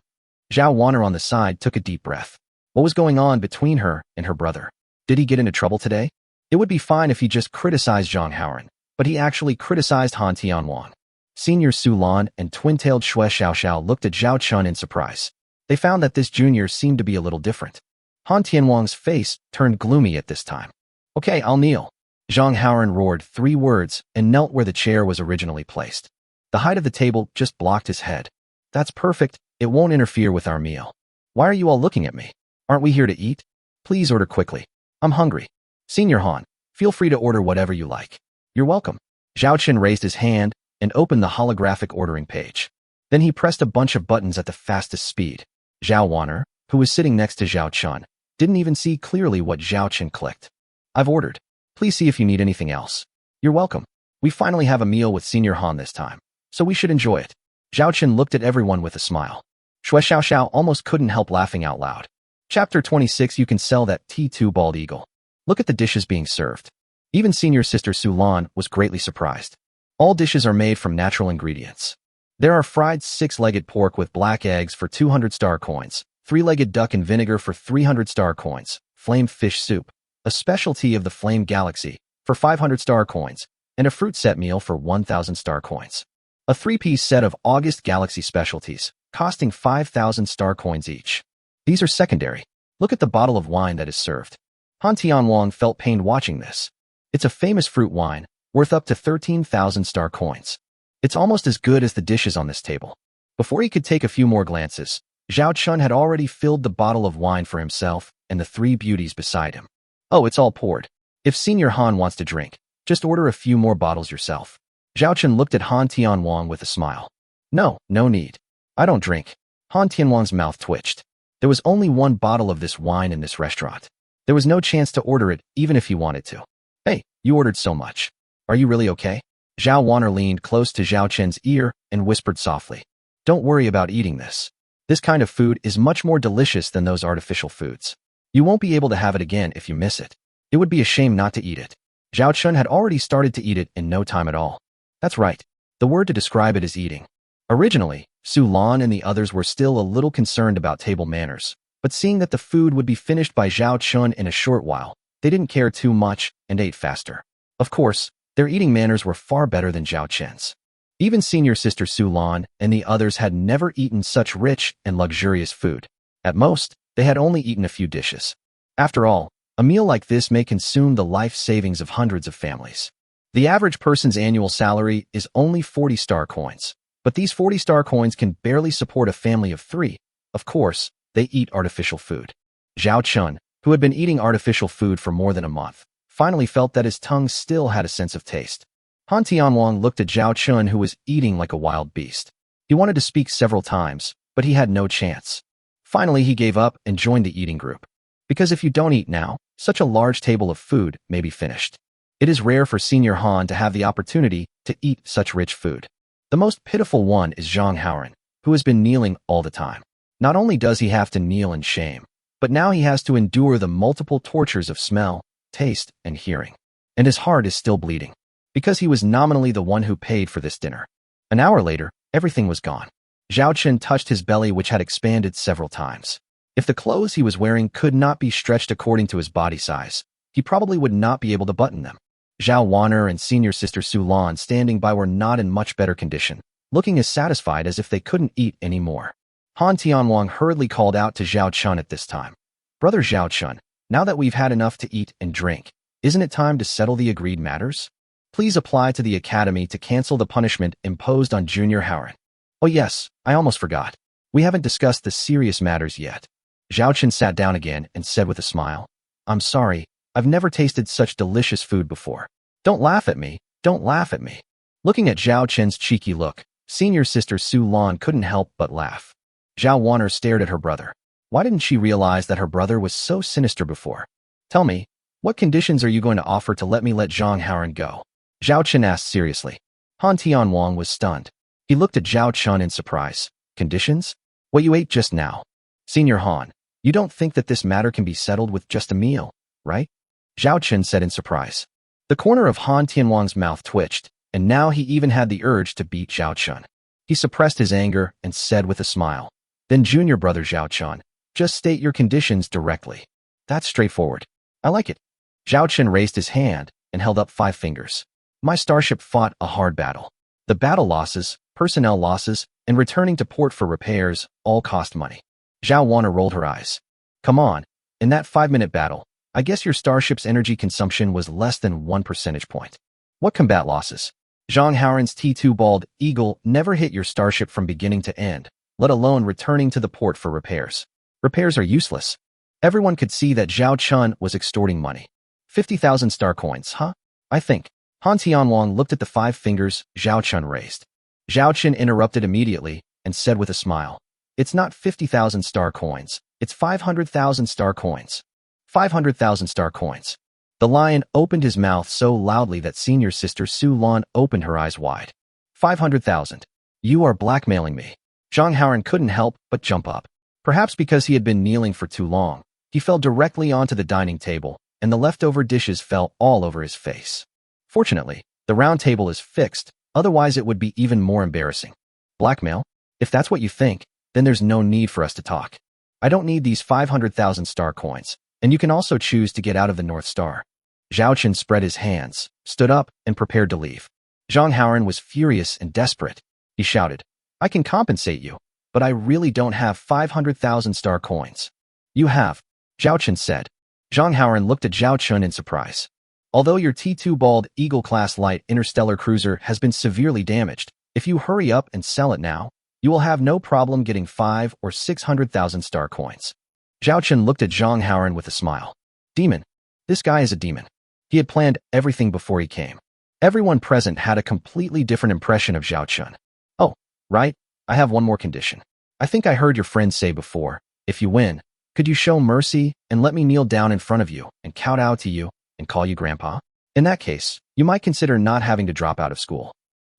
S1: Zhao Wanner on the side took a deep breath. What was going on between her and her brother? Did he get into trouble today? It would be fine if he just criticized Zhang Haoran, but he actually criticized Han Tianwang. Senior Su Lan and twin-tailed Xue Xiaoxiao looked at Zhao Chun in surprise. They found that this junior seemed to be a little different. Han Tianwang's face turned gloomy at this time. Okay, I'll kneel. Zhang Haoran roared 3 words and knelt where the chair was originally placed. The height of the table just blocked his head. That's perfect. It won't interfere with our meal. Why are you all looking at me? Aren't we here to eat? Please order quickly. I'm hungry. Senior Han, feel free to order whatever you like. You're welcome. Zhao Qin raised his hand and opened the holographic ordering page. Then he pressed a bunch of buttons at the fastest speed. Zhao Wanner, who was sitting next to Zhao Chun, didn't even see clearly what Zhao Qin clicked. I've ordered. Please see if you need anything else. You're welcome. We finally have a meal with Senior Han this time, so we should enjoy it. Zhao Qin looked at everyone with a smile. Xue Xiaoxiao almost couldn't help laughing out loud. Chapter 26. You can sell that T2 bald eagle. Look at the dishes being served. Even senior sister Su Lan was greatly surprised. All dishes are made from natural ingredients. There are fried 6-legged pork with black eggs for 200 star coins, 3-legged duck in vinegar for 300 star coins, flame fish soup, a specialty of the Flame Galaxy, for 500 star coins, and a fruit set meal for 1,000 star coins. A 3-piece set of August Galaxy specialties, costing 5,000 star coins each. These are secondary. Look at the bottle of wine that is served. Han Tianwang felt pained watching this. It's a famous fruit wine, worth up to 13,000 star coins. It's almost as good as the dishes on this table. Before he could take a few more glances, Zhao Chun had already filled the bottle of wine for himself and the 3 beauties beside him. Oh, it's all poured. If Senior Han wants to drink, just order a few more bottles yourself. Zhao Chun looked at Han Tianwang with a smile. No need. I don't drink. Han Tianwang's mouth twitched. There was only 1 bottle of this wine in this restaurant. There was no chance to order it even if he wanted to. Hey, you ordered so much. Are you really okay? Zhao Wanner leaned close to Zhao Chen's ear and whispered softly. Don't worry about eating this. This kind of food is much more delicious than those artificial foods. You won't be able to have it again if you miss it. It would be a shame not to eat it. Zhao Chun had already started to eat it in no time at all. That's right. The word to describe it is eating. Originally, Su Lan and the others were still a little concerned about table manners, but seeing that the food would be finished by Zhao Chun in a short while, they didn't care too much and ate faster. Of course, their eating manners were far better than Zhao Chen's. Even senior sister Su Lan and the others had never eaten such rich and luxurious food. At most, they had only eaten a few dishes. After all, a meal like this may consume the life savings of hundreds of families. The average person's annual salary is only 40 star coins, but these 40 star coins can barely support a family of 3. Of course, they eat artificial food. Zhao Chun, who had been eating artificial food for more than a month, finally felt that his tongue still had a sense of taste. Han Tianwang looked at Zhao Chun, who was eating like a wild beast. He wanted to speak several times, but he had no chance. Finally, he gave up and joined the eating group. Because if you don't eat now, such a large table of food may be finished. It is rare for Senior Han to have the opportunity to eat such rich food. The most pitiful one is Zhang Haoran, who has been kneeling all the time. Not only does he have to kneel in shame, but now he has to endure the multiple tortures of smell, taste, and hearing. And his heart is still bleeding, because he was nominally the one who paid for this dinner. An hour later, everything was gone. Zhao Chen touched his belly, which had expanded several times. If the clothes he was wearing could not be stretched according to his body size, he probably would not be able to button them. Zhao Wanner and senior sister Su Lan standing by were not in much better condition, looking as satisfied as if they couldn't eat any more. Han Tianwang hurriedly called out to Zhao Chun at this time. Brother Zhao Chun, now that we've had enough to eat and drink, isn't it time to settle the agreed matters? Please apply to the academy to cancel the punishment imposed on Junior Howard. Oh yes, I almost forgot. We haven't discussed the serious matters yet. Zhao Chun sat down again and said with a smile, I'm sorry, I've never tasted such delicious food before. Don't laugh at me, don't laugh at me. Looking at Zhao Chen's cheeky look, senior sister Su Lan couldn't help but laugh. Zhao Wanner stared at her brother. Why didn't she realize that her brother was so sinister before? Tell me, what conditions are you going to offer to let me let Zhang Haoran go? Zhao Chen asked seriously. Han Tianwang was stunned. He looked at Zhao Chun in surprise. Conditions? What you ate just now. Senior Han, you don't think that this matter can be settled with just a meal, right? Zhao Chen said in surprise. The corner of Han Tianwang's mouth twitched, and now he even had the urge to beat Zhao Chun. He suppressed his anger and said with a smile, Then junior brother Zhao Chun, just state your conditions directly. That's straightforward. I like it. Zhao Chen raised his hand and held up 5 fingers. My starship fought a hard battle. The battle losses, personnel losses, and returning to port for repairs all cost money. Zhao Wanner rolled her eyes. Come on, in that 5-minute battle, I guess your starship's energy consumption was less than 1 percentage point. What combat losses? Zhang Haoran's T2 Bald Eagle never hit your starship from beginning to end, let alone returning to the port for repairs. Repairs are useless. Everyone could see that Zhao Chun was extorting money. 50,000 star coins, huh? I think. Han Tianwang looked at the 5 fingers Zhao Chun raised. Zhao Chun interrupted immediately and said with a smile, It's not 50,000 star coins, it's 500,000 star coins. 500,000 star coins. The lion opened his mouth so loudly that senior sister Su Lan opened her eyes wide. 500,000. You are blackmailing me. Zhang Haoran couldn't help but jump up. Perhaps because he had been kneeling for too long, he fell directly onto the dining table, and the leftover dishes fell all over his face. Fortunately, the round table is fixed, otherwise it would be even more embarrassing. Blackmail? If that's what you think, then there's no need for us to talk. I don't need these 500,000 star coins, and you can also choose to get out of the North Star. Zhao Chen spread his hands, stood up, and prepared to leave. Zhang Haoran was furious and desperate. He shouted, I can compensate you, but I really don't have 500,000 star coins. You have, Zhao Chen said. Zhang Haoran looked at Zhao Chun in surprise. Although your T2 Bald Eagle-class light interstellar cruiser has been severely damaged, if you hurry up and sell it now, you will have no problem getting 5 or 600,000 star coins. Zhao Chen looked at Zhang Haoran with a smile. Demon. This guy is a demon. He had planned everything before he came. Everyone present had a completely different impression of Zhao Chun. Oh, right, I have one more condition. I think I heard your friend say before, if you win, could you show mercy and let me kneel down in front of you and kowtow to you and call you Grandpa? In that case, you might consider not having to drop out of school.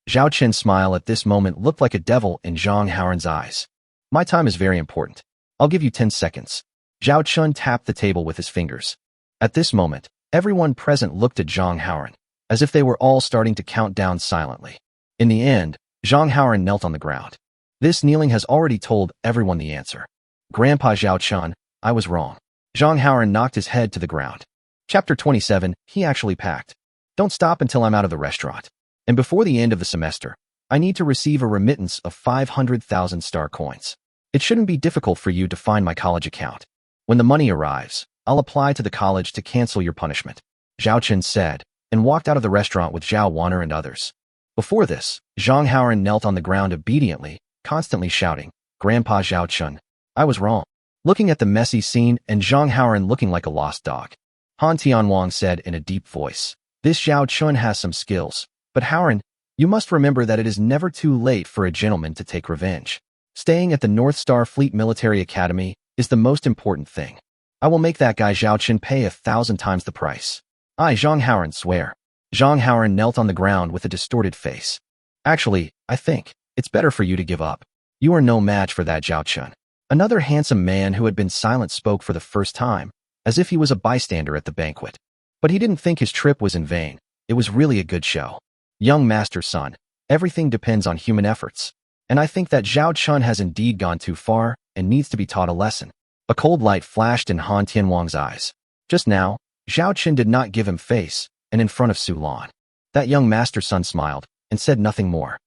S1: Zhao Chen's smile at this moment looked like a devil in Zhang Haoran's eyes. My time is very important. I'll give you 10 seconds. Zhao Chun tapped the table with his fingers. At this moment, everyone present looked at Zhang Haoran, as if they were all starting to count down silently. In the end, Zhang Haoran knelt on the ground. This kneeling has already told everyone the answer. Grandpa Zhao Chun, I was wrong. Zhang Haoran knocked his head to the ground. Chapter 27, he actually packed. Don't stop until I'm out of the restaurant. And before the end of the semester, I need to receive a remittance of 500,000 star coins. It shouldn't be difficult for you to find my college account. When the money arrives, I'll apply to the college to cancel your punishment. Zhao Chen said, and walked out of the restaurant with Zhao Wanner and others. Before this, Zhang Haoran knelt on the ground obediently, constantly shouting, Grandpa Zhao Chun, I was wrong. Looking at the messy scene and Zhang Haoran looking like a lost dog, Han Tianwang said in a deep voice, This Zhao Chun has some skills, but Haoran, you must remember that it is never too late for a gentleman to take revenge. Staying at the North Star Fleet Military Academy is the most important thing. I will make that guy Zhao Chen pay 1,000 times the price. I, Zhang Haoran, swear. Zhang Haoran knelt on the ground with a distorted face. Actually, I think it's better for you to give up. You are no match for that Zhao Chun. Another handsome man who had been silent spoke for the first time, as if he was a bystander at the banquet. But he didn't think his trip was in vain. It was really a good show. Young master son, everything depends on human efforts. And I think that Zhao Chun has indeed gone too far and needs to be taught a lesson. A cold light flashed in Han Tianwang's eyes. Just now, Zhao Chen did not give him face, and in front of Su Lan. That young master son smiled and said nothing more.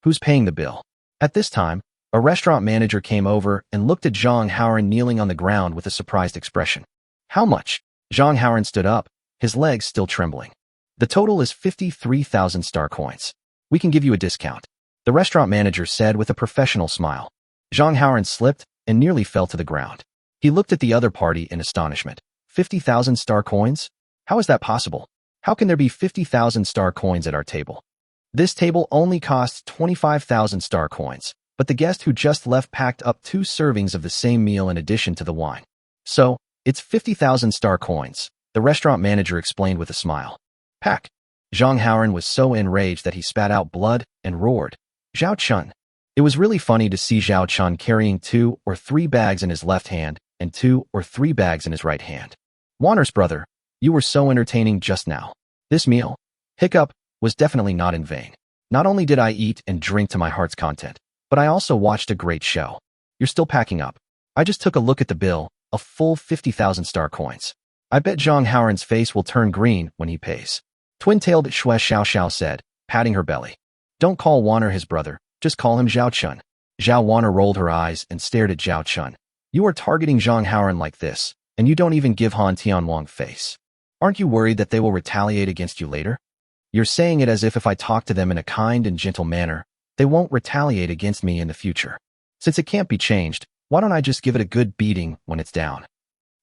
S1: Who's paying the bill? At this time, A restaurant manager came over and looked at Zhang Haoran kneeling on the ground with a surprised expression. How much? Zhang Haoran stood up, his legs still trembling. The total is 53,000 star coins. We can give you a discount, the restaurant manager said with a professional smile. Zhang Haoran slipped and nearly fell to the ground. He looked at the other party in astonishment. 50,000 star coins? How is that possible? How can there be 50,000 star coins at our table? This table only costs 25,000 star coins, but the guest who just left packed up 2 servings of the same meal in addition to the wine. So, it's 50,000 star coins, the restaurant manager explained with a smile. Pack. Zhang Haoran was so enraged that he spat out blood and roared. Zhao Chun. It was really funny to see Zhao Chun carrying 2 or 3 bags in his left hand and 2 or 3 bags in his right hand. Warner's brother, you were so entertaining just now. This meal, hiccup, was definitely not in vain. Not only did I eat and drink to my heart's content, but I also watched a great show. You're still packing up. I just took a look at the bill, a full 50,000 star coins. I bet Zhang Haoran's face will turn green when he pays. Twin-tailed Xue Xiao said, patting her belly. Don't call Warner his brother, just call him Zhao Chun. Zhao Warner rolled her eyes and stared at Zhao Chun. You are targeting Zhang Haoran like this, and you don't even give Han Tianwang face. Aren't you worried that they will retaliate against you later? You're saying it as if I talk to them in a kind and gentle manner, they won't retaliate against me in the future. Since it can't be changed, why don't I just give it a good beating when it's down?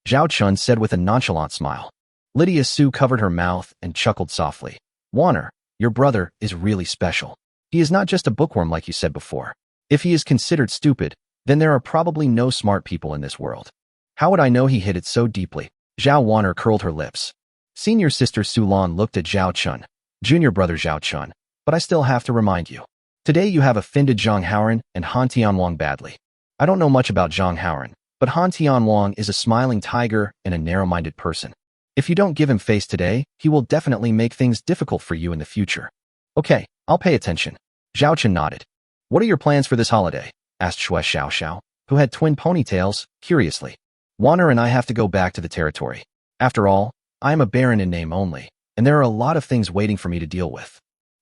S1: Zhao Chun said with a nonchalant smile. Lydia Su covered her mouth and chuckled softly. Warner, your brother is really special. He is not just a bookworm like you said before. If he is considered stupid, then there are probably no smart people in this world. How would I know he hit it so deeply? Zhao Warner curled her lips. Senior sister Su Lan looked at Zhao Chun. Junior brother Zhao Chun, but I still have to remind you. Today you have offended Zhang Haoran and Han Tianwang badly. I don't know much about Zhang Haoran, but Han Tianwang is a smiling tiger and a narrow-minded person. If you don't give him face today, he will definitely make things difficult for you in the future. Okay, I'll pay attention. Zhao Chun nodded. What are your plans for this holiday? Asked Xue Xiao, who had twin ponytails, curiously. Warner and I have to go back to the territory. After all, I am a baron in name only, and there are a lot of things waiting for me to deal with.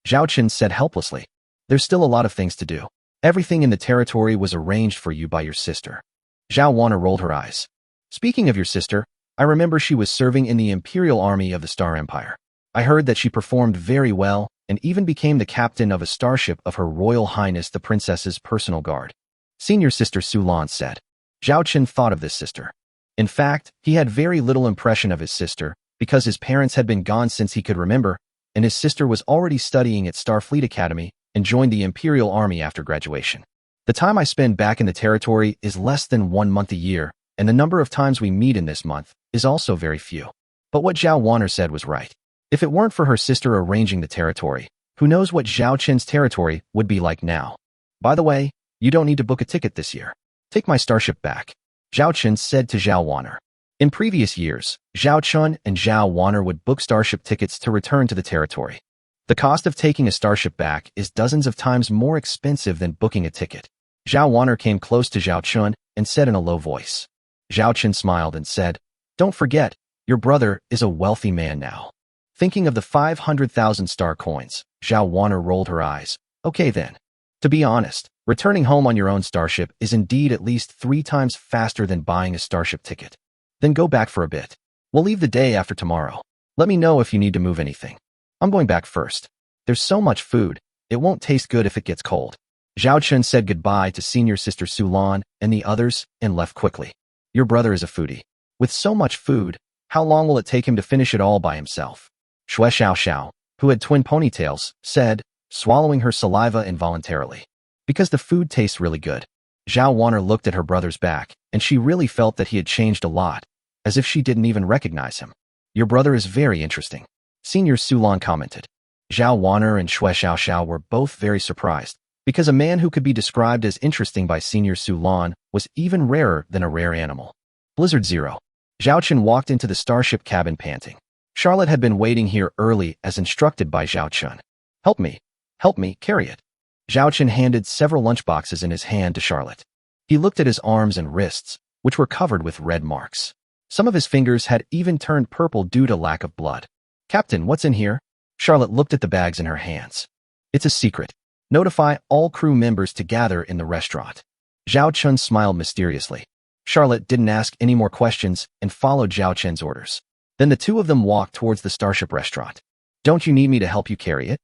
S1: Zhao Chun said helplessly. There's still a lot of things to do. Everything in the territory was arranged for you by your sister. Zhao Warner rolled her eyes. Speaking of your sister, I remember she was serving in the Imperial Army of the Star Empire. I heard that she performed very well and even became the captain of a starship of Her Royal Highness the Princess's personal guard. Senior sister Su Lan said. Zhao Chun thought of this sister. In fact, he had very little impression of his sister because his parents had been gone since he could remember, and his sister was already studying at Starfleet Academy and joined the Imperial Army after graduation. The time I spend back in the territory is less than 1 month a year, and the number of times we meet in this month is also very few. But what Zhao Warner said was right. If it weren't for her sister arranging the territory, who knows what Zhao Chun's territory would be like now. By the way, you don't need to book a ticket this year. Take my starship back, Zhao Chun said to Zhao Warner. In previous years, Zhao Chun and Zhao Warner would book starship tickets to return to the territory. The cost of taking a starship back is dozens of times more expensive than booking a ticket. Zhao Warner came close to Zhao Chun and said in a low voice. Zhao Chun smiled and said, Don't forget, your brother is a wealthy man now. Thinking of the 500,000 star coins, Zhao Warner rolled her eyes. Okay then. To be honest, returning home on your own starship is indeed at least 3 times faster than buying a starship ticket. Then go back for a bit. We'll leave the day after tomorrow. Let me know if you need to move anything. I'm going back first. There's so much food, it won't taste good if it gets cold. Zhao Chun said goodbye to senior sister Su Lan and the others and left quickly. Your brother is a foodie. With so much food, how long will it take him to finish it all by himself? Xue Xiao, who had twin ponytails, said, swallowing her saliva involuntarily. Because the food tastes really good. Zhao Warner looked at her brother's back, and she really felt that he had changed a lot, as if she didn't even recognize him. Your brother is very interesting, Senior Su Lan commented. Zhao Warner and Xue Xiao were both very surprised, because a man who could be described as interesting by Senior Su Lan was even rarer than a rare animal. Blizzard Zero. Zhao Chun walked into the starship cabin panting. Charlotte had been waiting here early as instructed by Zhao Chun. Help me, carry it. Zhao Chun handed several lunchboxes in his hand to Charlotte. He looked at his arms and wrists, which were covered with red marks. Some of his fingers had even turned purple due to lack of blood. Captain, what's in here? Charlotte looked at the bags in her hands. It's a secret. Notify all crew members to gather in the restaurant. Zhao Chun smiled mysteriously. Charlotte didn't ask any more questions and followed Zhao Chen's orders. Then the two of them walked towards the Starship restaurant. Don't you need me to help you carry it?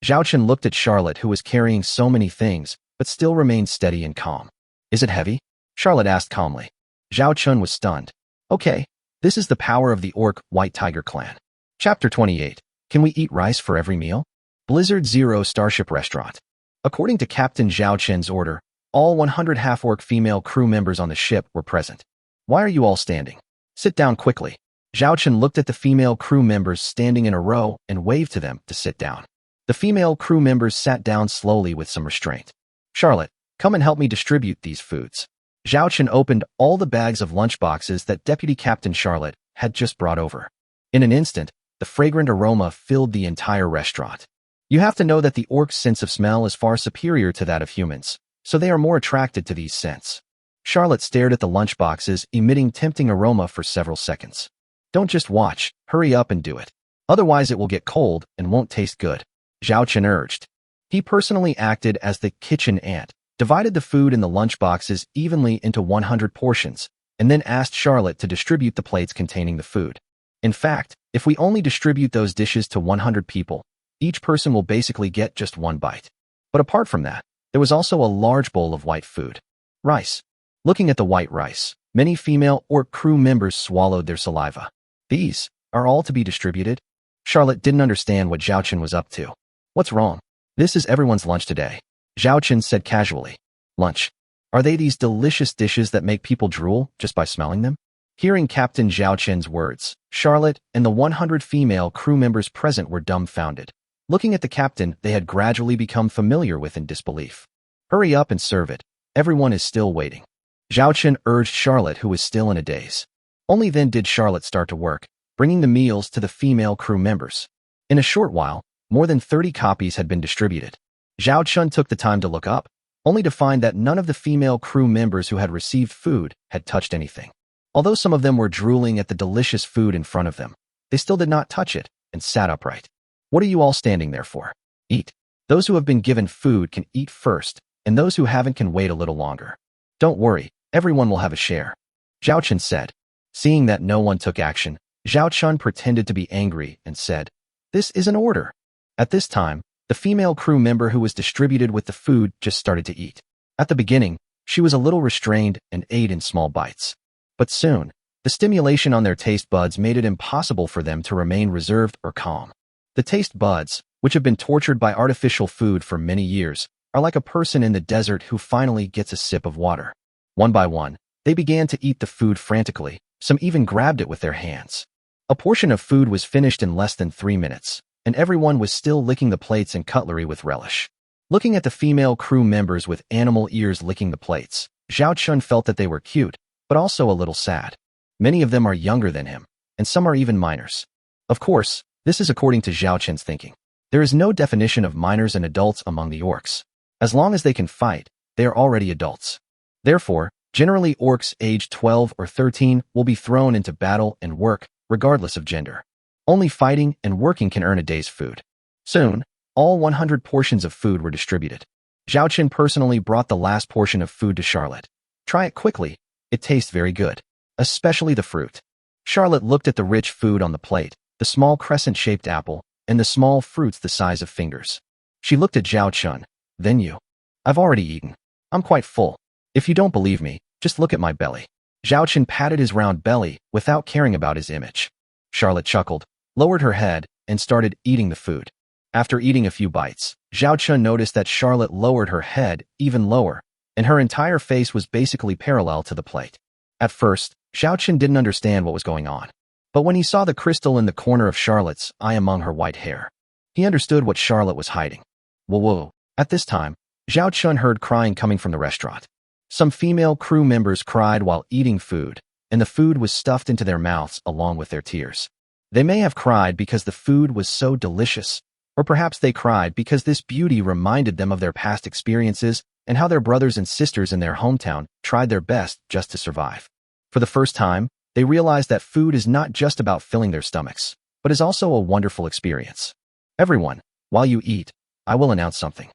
S1: Zhao Chen looked at Charlotte, who was carrying so many things, but still remained steady and calm. Is it heavy? Charlotte asked calmly. Zhao Chun was stunned. Okay, this is the power of the Orc White Tiger clan. Chapter 28. Can we eat rice for every meal? Blizzard Zero Starship Restaurant. According to Captain Zhao Chen's order, all 100 half-orc female crew members on the ship were present. Why are you all standing? Sit down quickly. Zhao Chen looked at the female crew members standing in a row and waved to them to sit down. The female crew members sat down slowly with some restraint. Charlotte, come and help me distribute these foods. Zhao Chen opened all the bags of lunchboxes that Deputy Captain Charlotte had just brought over. In an instant, the fragrant aroma filled the entire restaurant. You have to know that the orc's sense of smell is far superior to that of humans, so they are more attracted to these scents. Charlotte stared at the lunchboxes, emitting tempting aroma for several seconds. Don't just watch, hurry up and do it. Otherwise it will get cold and won't taste good, Zhao Chen urged. He personally acted as the kitchen ant, divided the food in the lunchboxes evenly into 100 portions, and then asked Charlotte to distribute the plates containing the food. In fact, if we only distribute those dishes to 100 people, each person will basically get just one bite. But apart from that, there was also a large bowl of white food. Rice. Looking at the white rice, many female orc crew members swallowed their saliva. These are all to be distributed? Charlotte didn't understand what Zhao Chen was up to. What's wrong? This is everyone's lunch today, Zhao Chen said casually. Lunch? Are they these delicious dishes that make people drool just by smelling them? Hearing Captain Zhao Chen's words, Charlotte and the 100 female crew members present were dumbfounded. Looking at the captain, they had gradually become familiar with in disbelief. Hurry up and serve it. Everyone is still waiting. Zhao Chen urged Charlotte, who was still in a daze. Only then did Charlotte start to work, bringing the meals to the female crew members. In a short while, more than 30 copies had been distributed. Zhao Chen took the time to look up, only to find that none of the female crew members who had received food had touched anything. Although some of them were drooling at the delicious food in front of them, they still did not touch it and sat upright. What are you all standing there for? Eat. Those who have been given food can eat first, and those who haven't can wait a little longer. Don't worry, everyone will have a share, Zhao Chen said. Seeing that no one took action, Zhao Chen pretended to be angry and said, "This is an order." At this time, the female crew member who was distributed with the food just started to eat. At the beginning, she was a little restrained and ate in small bites. But soon, the stimulation on their taste buds made it impossible for them to remain reserved or calm. The taste buds, which have been tortured by artificial food for many years, are like a person in the desert who finally gets a sip of water. One by one, they began to eat the food frantically. Some even grabbed it with their hands. A portion of food was finished in less than 3 minutes, and everyone was still licking the plates and cutlery with relish. Looking at the female crew members with animal ears licking the plates, Zhao Chun felt that they were cute, but also a little sad. Many of them are younger than him, and some are even minors. Of course, this is according to Zhao Chen's thinking. There is no definition of minors and adults among the orcs. As long as they can fight, they are already adults. Therefore, generally orcs aged 12 or 13 will be thrown into battle and work, regardless of gender. Only fighting and working can earn a day's food. Soon, all 100 portions of food were distributed. Zhao Chen personally brought the last portion of food to Charlotte. Try it quickly. It tastes very good. Especially the fruit. Charlotte looked at the rich food on the plate, the small crescent-shaped apple, and the small fruits the size of fingers. She looked at Zhao Chen. Then you. I've already eaten. I'm quite full. If you don't believe me, just look at my belly. Zhao Chen patted his round belly without caring about his image. Charlotte chuckled, lowered her head, and started eating the food. After eating a few bites, Zhao Chen noticed that Charlotte lowered her head even lower, and her entire face was basically parallel to the plate. At first, Zhao Chen didn't understand what was going on. But when he saw the crystal in the corner of Charlotte's eye among her white hair, he understood what Charlotte was hiding. Whoa. At this time, Zhao Chen heard crying coming from the restaurant. Some female crew members cried while eating food, and the food was stuffed into their mouths along with their tears. They may have cried because the food was so delicious, or perhaps they cried because this beauty reminded them of their past experiences and how their brothers and sisters in their hometown tried their best just to survive. For the first time, they realized that food is not just about filling their stomachs, but is also a wonderful experience. Everyone, while you eat, I will announce something.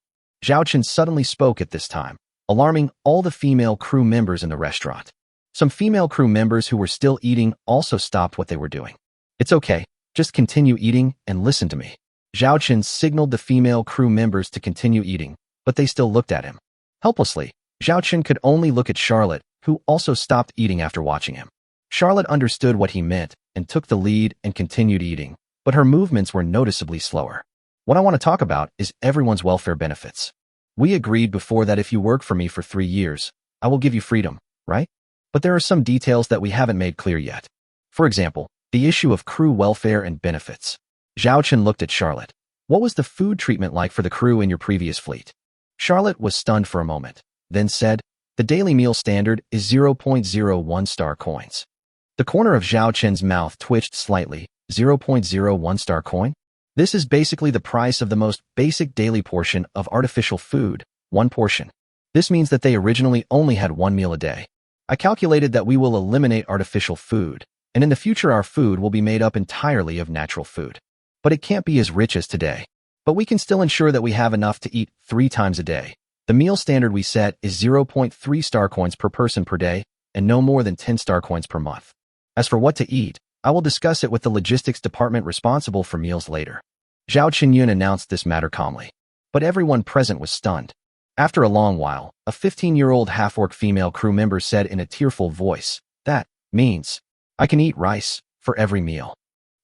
S1: Zhao Chen suddenly spoke at this time, alarming all the female crew members in the restaurant. Some female crew members who were still eating also stopped what they were doing. It's okay, just continue eating and listen to me. Zhao Chen signaled the female crew members to continue eating, but they still looked at him. Helplessly, Zhao Chen could only look at Charlotte, who also stopped eating after watching him. Charlotte understood what he meant and took the lead and continued eating, but her movements were noticeably slower. What I want to talk about is everyone's welfare benefits. We agreed before that if you work for me for 3 years, I will give you freedom, right? But there are some details that we haven't made clear yet. For example, the issue of crew welfare and benefits. Zhao Chen looked at Charlotte. What was the food treatment like for the crew in your previous fleet? Charlotte was stunned for a moment, then said, the daily meal standard is 0.01 star coins. The corner of Zhao Chen's mouth twitched slightly. 0.01 star coin? This is basically the price of the most basic daily portion of artificial food, 1 portion. This means that they originally only had 1 meal a day. I calculated that we will eliminate artificial food, and in the future our food will be made up entirely of natural food. But it can't be as rich as today. But we can still ensure that we have enough to eat 3 times a day. The meal standard we set is 0.3 star coins per person per day, and no more than 10 star coins per month. As for what to eat, I will discuss it with the logistics department responsible for meals later. Zhao Qinyun announced this matter calmly. But everyone present was stunned. After a long while, a 15-year-old half-orc female crew member said in a tearful voice, that means I can eat rice for every meal.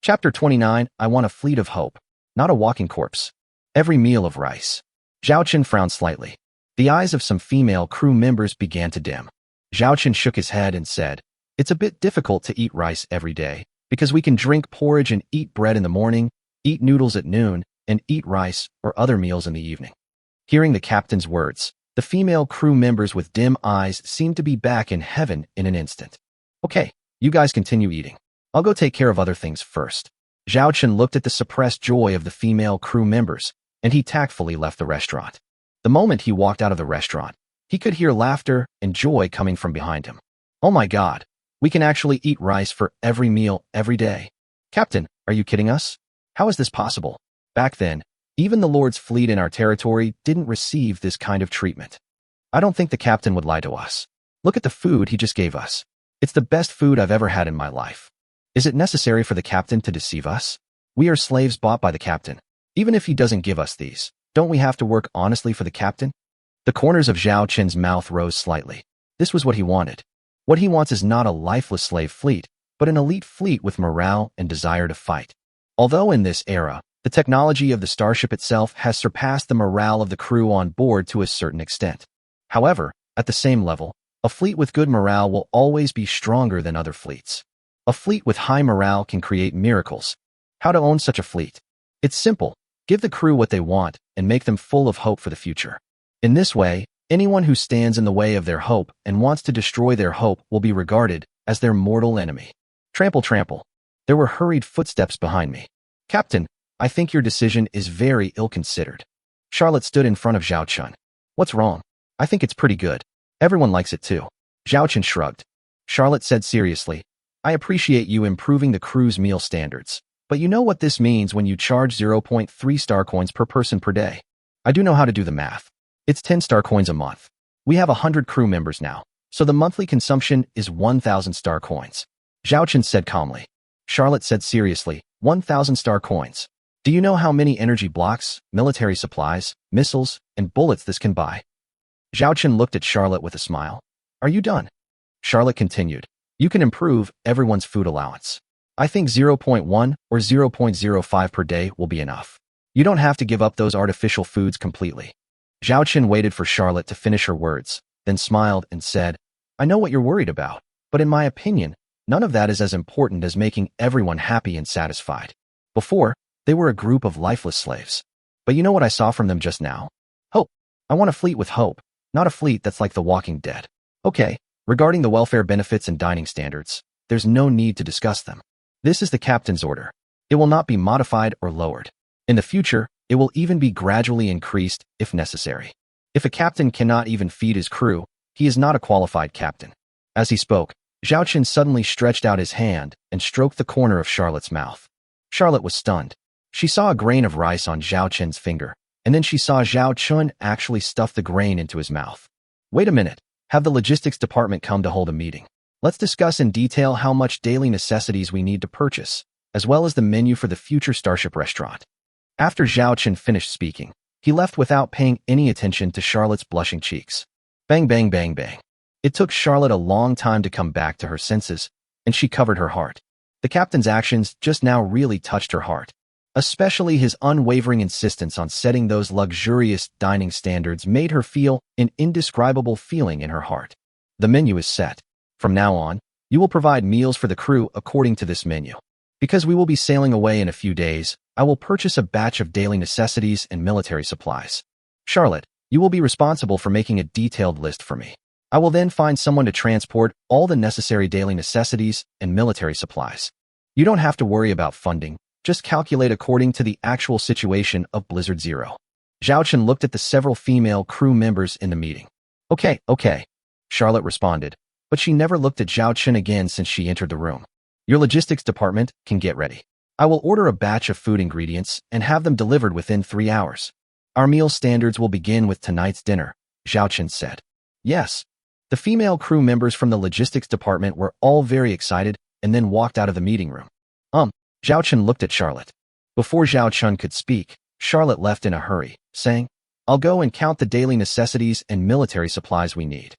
S1: Chapter 29, I want a fleet of hope, not a walking corpse. Every meal of rice. Zhao Chen frowned slightly. The eyes of some female crew members began to dim. Zhao Chen shook his head and said, it's a bit difficult to eat rice every day, because we can drink porridge and eat bread in the morning, eat noodles at noon, and eat rice or other meals in the evening. Hearing the captain's words, the female crew members with dim eyes seemed to be back in heaven in an instant. Okay, you guys continue eating. I'll go take care of other things first. Zhao Chen looked at the suppressed joy of the female crew members, and he tactfully left the restaurant. The moment he walked out of the restaurant, he could hear laughter and joy coming from behind him. Oh my God, we can actually eat rice for every meal every day. Captain, are you kidding us? How is this possible? Back then, even the Lord's fleet in our territory didn't receive this kind of treatment. I don't think the captain would lie to us. Look at the food he just gave us. It's the best food I've ever had in my life. Is it necessary for the captain to deceive us? We are slaves bought by the captain. Even if he doesn't give us these, don't we have to work honestly for the captain? The corners of Zhao Chen's mouth rose slightly. This was what he wanted. What he wants is not a lifeless slave fleet, but an elite fleet with morale and desire to fight. Although in this era, the technology of the starship itself has surpassed the morale of the crew on board to a certain extent. However, at the same level, a fleet with good morale will always be stronger than other fleets. A fleet with high morale can create miracles. How to own such a fleet? It's simple. Give the crew what they want and make them full of hope for the future. In this way, anyone who stands in the way of their hope and wants to destroy their hope will be regarded as their mortal enemy. Trample, trample. There were hurried footsteps behind me. Captain, I think your decision is very ill-considered. Charlotte stood in front of Zhao Chen. What's wrong? I think it's pretty good. Everyone likes it too. Zhao Chen shrugged. Charlotte said seriously, I appreciate you improving the crew's meal standards, but you know what this means when you charge 0.3 star coins per person per day. I do know how to do the math. It's 10 star coins a month. We have 100 crew members now, so the monthly consumption is 1,000 star coins. Zhao Chen said calmly. Charlotte said seriously, 1,000 star coins. Do you know how many energy blocks, military supplies, missiles, and bullets this can buy? Zhao Chen looked at Charlotte with a smile. Are you done? Charlotte continued. You can improve everyone's food allowance. I think 0.1 or 0.05 per day will be enough. You don't have to give up those artificial foods completely. Zhao Chen waited for Charlotte to finish her words, then smiled and said, I know what you're worried about, but in my opinion, none of that is as important as making everyone happy and satisfied. Before, they were a group of lifeless slaves. But you know what I saw from them just now? Hope. I want a fleet with hope, not a fleet that's like the Walking Dead. Okay, regarding the welfare benefits and dining standards, there's no need to discuss them. This is the captain's order. It will not be modified or lowered. In the future, it will even be gradually increased if necessary. If a captain cannot even feed his crew, he is not a qualified captain. As he spoke, Zhao Chen suddenly stretched out his hand and stroked the corner of Charlotte's mouth. Charlotte was stunned. She saw a grain of rice on Zhao Chen's finger, and then she saw Zhao Chen actually stuff the grain into his mouth. Wait a minute. Have the logistics department come to hold a meeting. Let's discuss in detail how much daily necessities we need to purchase, as well as the menu for the future Starship restaurant. After Zhao Chen finished speaking, he left without paying any attention to Charlotte's blushing cheeks. Bang, bang, bang, bang. It took Charlotte a long time to come back to her senses, and she covered her heart. The captain's actions just now really touched her heart. Especially his unwavering insistence on setting those luxurious dining standards made her feel an indescribable feeling in her heart. The menu is set. From now on, you will provide meals for the crew according to this menu. Because we will be sailing away in a few days, I will purchase a batch of daily necessities and military supplies. Charlotte, you will be responsible for making a detailed list for me. I will then find someone to transport all the necessary daily necessities and military supplies. You don't have to worry about funding, just calculate according to the actual situation of Blizzard Zero. Zhao Chen looked at the several female crew members in the meeting. Okay, Charlotte responded, but she never looked at Zhao Chen again since she entered the room. Your logistics department can get ready. I will order a batch of food ingredients and have them delivered within 3 hours. Our meal standards will begin with tonight's dinner, Zhao Chen said. Yes. The female crew members from the logistics department were all very excited and then walked out of the meeting room. Zhao Chen looked at Charlotte. Before Zhao Chen could speak, Charlotte left in a hurry, saying, I'll go and count the daily necessities and military supplies we need.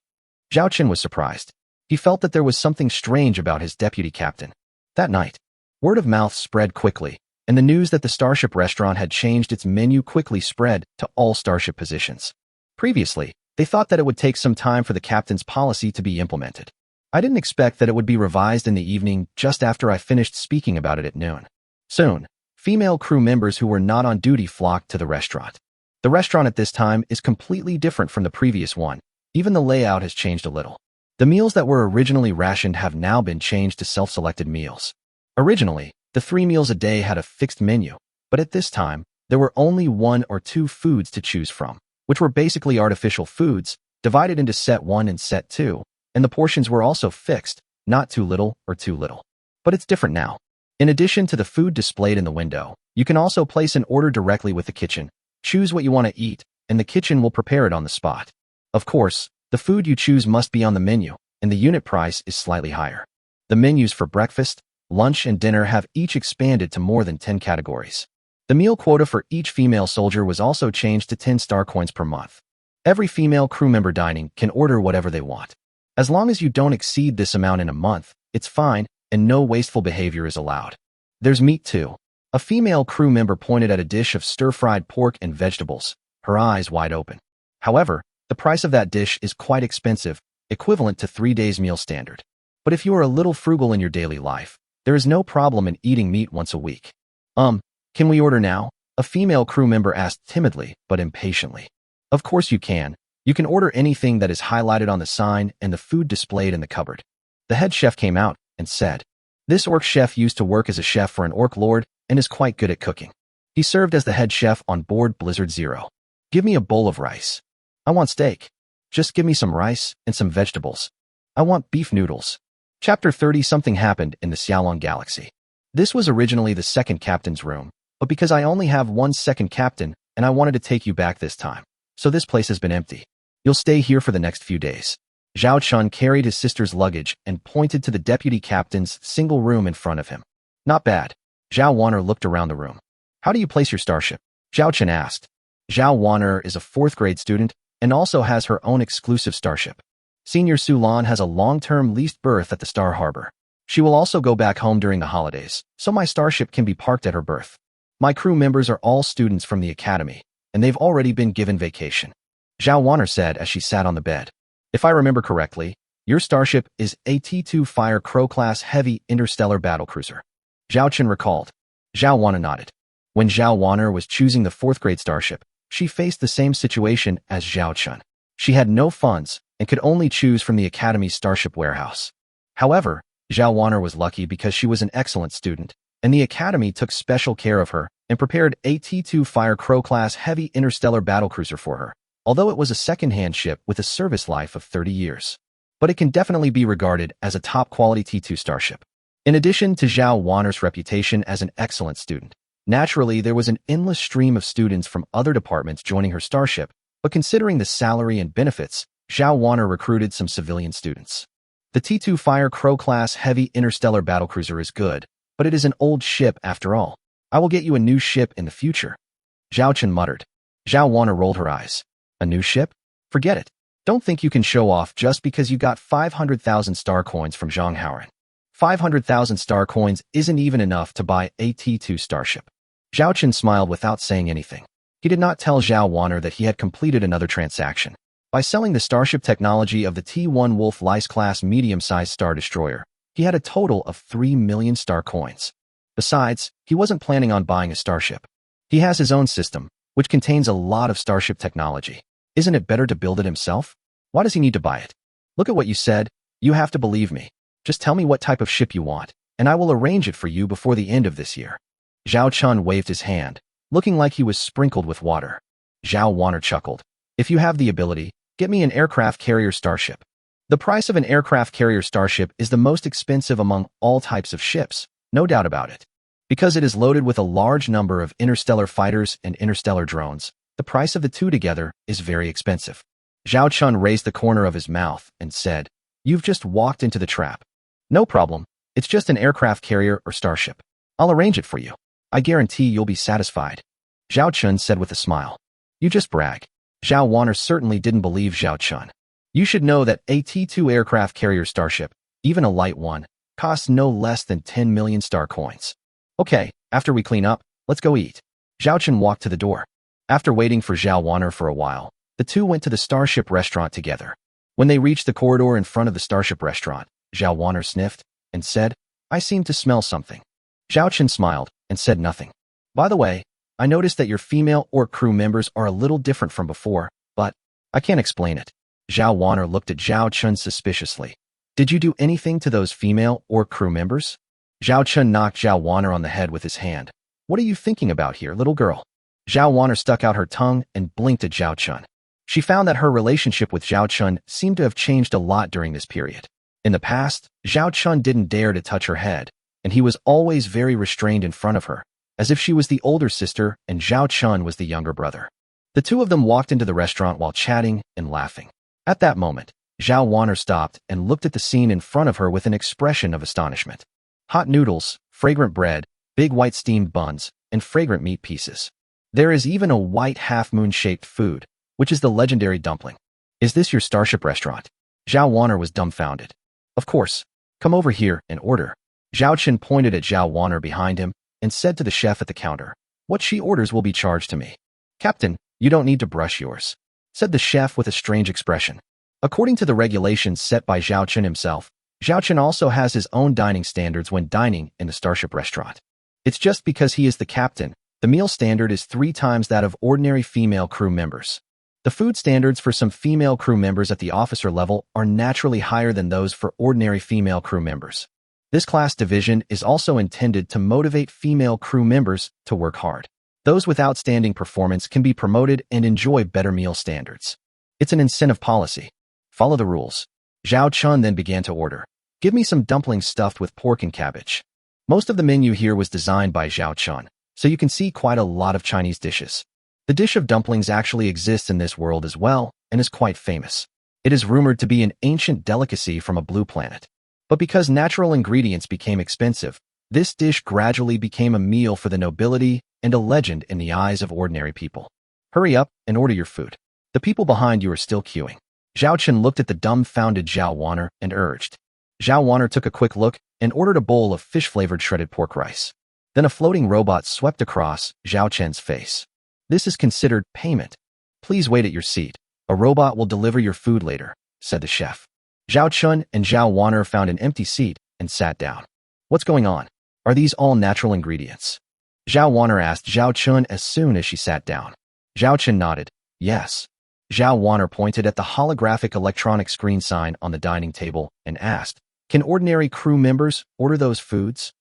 S1: Zhao Chen was surprised. He felt that there was something strange about his deputy captain. That night, word of mouth spread quickly, and the news that the Starship restaurant had changed its menu quickly spread to all Starship positions. Previously, they thought that it would take some time for the captain's policy to be implemented. I didn't expect that it would be revised in the evening just after I finished speaking about it at noon. Soon, female crew members who were not on duty flocked to the restaurant. The restaurant at this time is completely different from the previous one. Even the layout has changed a little. The meals that were originally rationed have now been changed to self-selected meals. Originally, the 3 meals a day had a fixed menu, but at this time, there were only 1 or 2 foods to choose from, which were basically artificial foods, divided into set 1 and set 2, and the portions were also fixed, not too little or too little. But it's different now. In addition to the food displayed in the window, you can also place an order directly with the kitchen, choose what you want to eat, and the kitchen will prepare it on the spot. Of course, the food you choose must be on the menu, and the unit price is slightly higher. The menus for breakfast, lunch, and dinner have each expanded to more than 10 categories. The meal quota for each female soldier was also changed to 10 star coins per month. Every female crew member dining can order whatever they want. As long as you don't exceed this amount in a month, it's fine, and no wasteful behavior is allowed. There's meat too. A female crew member pointed at a dish of stir-fried pork and vegetables, her eyes wide open. However, the price of that dish is quite expensive, equivalent to 3 days meal standard. But if you are a little frugal in your daily life, there is no problem in eating meat once a week. Can we order now? A female crew member asked timidly, but impatiently. Of course you can. You can order anything that is highlighted on the sign and the food displayed in the cupboard. The head chef came out and said, This orc chef used to work as a chef for an orc lord and is quite good at cooking. He served as the head chef on board Blizzard Zero. Give me a bowl of rice. I want steak. Just give me some rice and some vegetables. I want beef noodles. Chapter 30. Something happened in the Xiaolong Galaxy. This was originally the second captain's room, but because I only have 1 second captain and I wanted to take you back this time, so this place has been empty. You'll stay here for the next few days. Zhao Chun carried his sister's luggage and pointed to the deputy captain's single room in front of him. Not bad. Zhao Wanner looked around the room. How do you place your starship? Zhao Chen asked. Zhao Wanner is a 4th grade student and also has her own exclusive starship. Senior Su Lan has a long-term leased berth at the Star Harbor. She will also go back home during the holidays, so my starship can be parked at her berth. My crew members are all students from the academy, and they've already been given vacation. Zhao Wanner said as she sat on the bed. If I remember correctly, your starship is a T2 Fire Crow-class heavy interstellar battlecruiser. Zhao Chen recalled. Zhao Wanner nodded. When Zhao Wanner was choosing the 4th grade starship, she faced the same situation as Zhao Chen. She had no funds and could only choose from the Academy's starship warehouse. However, Zhao Wanner was lucky because she was an excellent student, and the Academy took special care of her and prepared a T2 Fire Crow-class heavy interstellar battlecruiser for her, although it was a second-hand ship with a service life of 30 years. But it can definitely be regarded as a top-quality T2 starship. In addition to Zhao Wanner's reputation as an excellent student, naturally there was an endless stream of students from other departments joining her starship, but considering the salary and benefits, Zhao Wanner recruited some civilian students. The T-2 Fire Crow class heavy interstellar battlecruiser is good, but it is an old ship after all. I will get you a new ship in the future. Zhao Chen muttered. Zhao Wanner rolled her eyes. A new ship? Forget it. Don't think you can show off just because you got 500,000 star coins from Zhang Haoren. 500,000 star coins isn't even enough to buy a T-2 starship. Zhao Chen smiled without saying anything. He did not tell Zhao Wanner that he had completed another transaction. By selling the starship technology of the T-1 Wolf Lice-class medium-sized star destroyer, he had a total of 3 million star coins. Besides, he wasn't planning on buying a starship. He has his own system, which contains a lot of starship technology. Isn't it better to build it himself? Why does he need to buy it? Look at what you said. You have to believe me. Just tell me what type of ship you want, and I will arrange it for you before the end of this year. Zhao Chun waved his hand, looking like he was sprinkled with water. Zhao Wanner chuckled. If you have the ability, get me an aircraft carrier starship. The price of an aircraft carrier starship is the most expensive among all types of ships, no doubt about it. Because it is loaded with a large number of interstellar fighters and interstellar drones, the price of the two together is very expensive. Zhao Chun raised the corner of his mouth and said, You've just walked into the trap. No problem. It's just an aircraft carrier or starship. I'll arrange it for you. I guarantee you'll be satisfied. Zhao Chun said with a smile. You just brag. Zhao Wanner certainly didn't believe Zhao Chun. You should know that a T-2 aircraft carrier starship, even a light one, costs no less than 10 million star coins. Okay, after we clean up, let's go eat. Zhao Chun walked to the door. After waiting for Zhao Wanner for a while, the two went to the Starship restaurant together. When they reached the corridor in front of the Starship restaurant, Zhao Wanner sniffed and said, I seem to smell something. Zhao Chen smiled and said nothing. By the way, I noticed that your female or crew members are a little different from before, but I can't explain it. Zhao Wanner looked at Zhao Chun suspiciously. Did you do anything to those female or crew members? Zhao Chun knocked Zhao Wanner on the head with his hand. What are you thinking about here, little girl? Zhao Wanner stuck out her tongue and blinked at Zhao Chun. She found that her relationship with Zhao Chun seemed to have changed a lot during this period. In the past, Zhao Chun didn't dare to touch her head, and he was always very restrained in front of her, as if she was the older sister and Zhao Chun was the younger brother. The two of them walked into the restaurant while chatting and laughing. At that moment, Zhao Wanner stopped and looked at the scene in front of her with an expression of astonishment. Hot noodles, fragrant bread, big white steamed buns, and fragrant meat pieces. There is even a white half-moon-shaped food, which is the legendary dumpling. Is this your Starship restaurant? Zhao Wanner was dumbfounded. Of course. Come over here and order. Zhao Chen pointed at Zhao Wanner behind him and said to the chef at the counter, What she orders will be charged to me. Captain, you don't need to brush yours, said the chef with a strange expression. According to the regulations set by Zhao Chen himself, Zhao Chen also has his own dining standards when dining in the Starship restaurant. It's just because he is the captain, the meal standard is 3 times that of ordinary female crew members. The food standards for some female crew members at the officer level are naturally higher than those for ordinary female crew members. This class division is also intended to motivate female crew members to work hard. Those with outstanding performance can be promoted and enjoy better meal standards. It's an incentive policy. Follow the rules. Zhao Chun then began to order. Give me some dumplings stuffed with pork and cabbage. Most of the menu here was designed by Zhao Chun, so you can see quite a lot of Chinese dishes. The dish of dumplings actually exists in this world as well and is quite famous. It is rumored to be an ancient delicacy from a blue planet. But because natural ingredients became expensive, this dish gradually became a meal for the nobility and a legend in the eyes of ordinary people. Hurry up and order your food. The people behind you are still queuing. Zhao Chen looked at the dumbfounded Zhao Wanner and urged. Zhao Wanner took a quick look and ordered a bowl of fish-flavored shredded pork rice. Then a floating robot swept across Zhao Chen's face. This is considered payment. Please wait at your seat. A robot will deliver your food later, said the chef. Zhao Chun and Zhao Wanner found an empty seat and sat down. What's going on? Are these all natural ingredients? Zhao Wanner asked Zhao Chun as soon as she sat down. Zhao Chun nodded. Yes. Zhao Wanner pointed at the holographic electronic screen sign on the dining table and asked, Can ordinary crew members order those foods?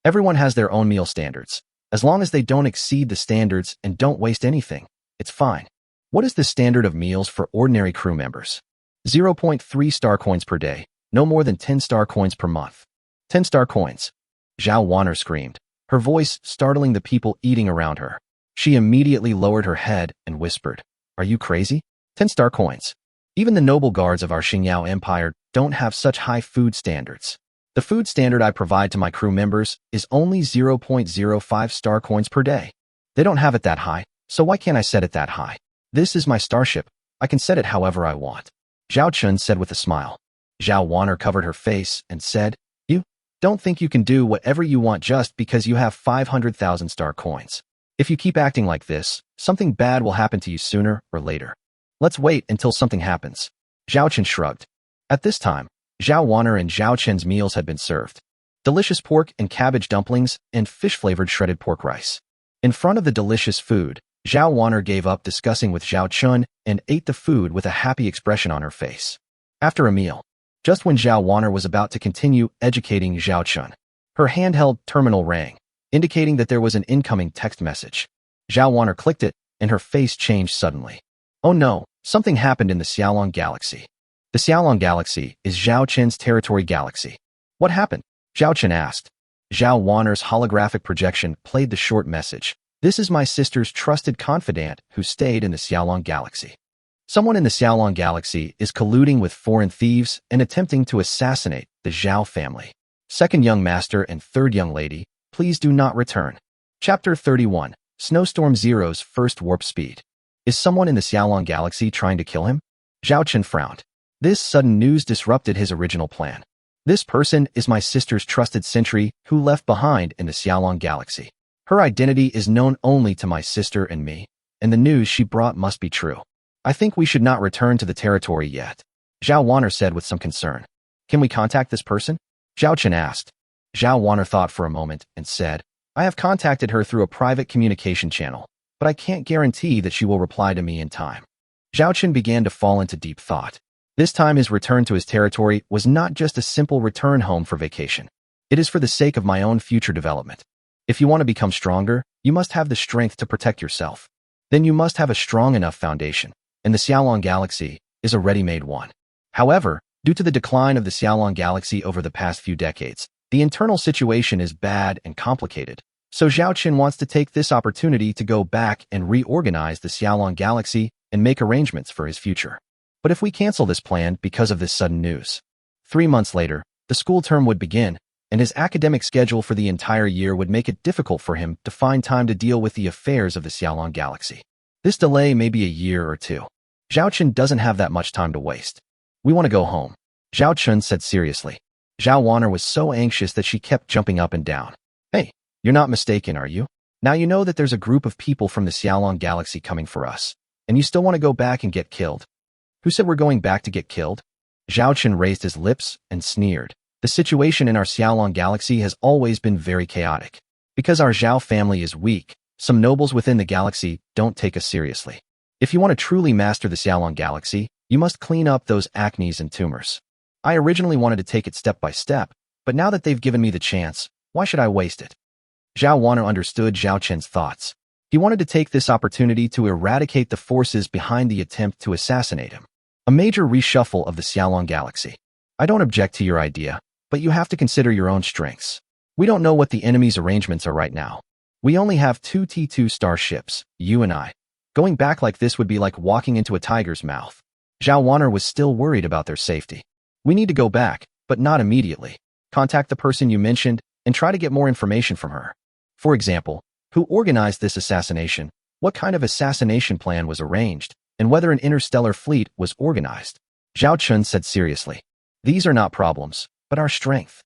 S1: Everyone has their own meal standards. As long as they don't exceed the standards and don't waste anything, it's fine. What is the standard of meals for ordinary crew members? 0.3 star coins per day, no more than 10 star coins per month. 10 star coins. Zhao Wanner screamed, her voice startling the people eating around her. She immediately lowered her head and whispered, Are you crazy? 10 star coins. Even the noble guards of our Xingyao Empire don't have such high food standards. The food standard I provide to my crew members is only 0.05 star coins per day. They don't have it that high, so why can't I set it that high? This is my starship. I can set it however I want. Zhao Chun said with a smile. Zhao Wanner covered her face and said, "You don't think you can do whatever you want just because you have 500,000 star coins. If you keep acting like this, something bad will happen to you sooner or later. Let's wait until something happens." Zhao Chun shrugged. At this time, Zhao Wanner and Zhao Chen's meals had been served. Delicious pork and cabbage dumplings and fish-flavored shredded pork rice. In front of the delicious food, Zhao Wanner gave up discussing with Zhao Chun and ate the food with a happy expression on her face. After a meal, just when Zhao Wanner was about to continue educating Zhao Chun, her handheld terminal rang, indicating that there was an incoming text message. Zhao Wanner clicked it, and her face changed suddenly. Oh no, something happened in the Xiaolong Galaxy. The Xiaolong Galaxy is Zhao Chen's territory galaxy. What happened? Zhao Chen asked. Zhao Wanner's holographic projection played the short message. This is my sister's trusted confidant who stayed in the Xiaolong Galaxy. Someone in the Xiaolong Galaxy is colluding with foreign thieves and attempting to assassinate the Zhao family. Second young master and third young lady, please do not return. Chapter 31, Snowstorm Zero's first warp speed. Is someone in the Xiaolong Galaxy trying to kill him? Zhao Chen frowned. This sudden news disrupted his original plan. This person is my sister's trusted sentry who left behind in the Xiaolong Galaxy. Her identity is known only to my sister and me, and the news she brought must be true. I think we should not return to the territory yet, Zhao Wanner said with some concern. Can we contact this person? Zhao Chen asked. Zhao Wanner thought for a moment and said, I have contacted her through a private communication channel, but I can't guarantee that she will reply to me in time. Zhao Chen began to fall into deep thought. This time his return to his territory was not just a simple return home for vacation. It is for the sake of my own future development. If you want to become stronger, you must have the strength to protect yourself. Then you must have a strong enough foundation, and the Xiaolong Galaxy is a ready-made one. However, due to the decline of the Xiaolong Galaxy over the past few decades, the internal situation is bad and complicated. So Zhao Chen wants to take this opportunity to go back and reorganize the Xiaolong Galaxy and make arrangements for his future. But if we cancel this plan because of this sudden news, 3 months later, the school term would begin, and his academic schedule for the entire year would make it difficult for him to find time to deal with the affairs of the Xiaolong Galaxy. This delay may be a year or two. Zhao Chen doesn't have that much time to waste. We want to go home, Zhao Chun said seriously. Zhao Wanner was so anxious that she kept jumping up and down. Hey, you're not mistaken, are you? Now you know that there's a group of people from the Xiaolong Galaxy coming for us, and you still want to go back and get killed? Who said we're going back to get killed? Zhao Chen raised his lips and sneered. The situation in our Xiaolong Galaxy has always been very chaotic. Because our Zhao family is weak, some nobles within the galaxy don't take us seriously. If you want to truly master the Xiaolong Galaxy, you must clean up those acnes and tumors. I originally wanted to take it step by step, but now that they've given me the chance, why should I waste it? Zhao Wanner understood Zhao Chen's thoughts. He wanted to take this opportunity to eradicate the forces behind the attempt to assassinate him. A major reshuffle of the Xiaolong Galaxy. I don't object to your idea, but you have to consider your own strengths. We don't know what the enemy's arrangements are right now. We only have 2 T2 starships, you and I. Going back like this would be like walking into a tiger's mouth. Zhao Wanner was still worried about their safety. We need to go back, but not immediately. Contact the person you mentioned and try to get more information from her. For example, who organized this assassination, what kind of assassination plan was arranged, and whether an interstellar fleet was organized. Zhao Chun said seriously. These are not problems, but our strength.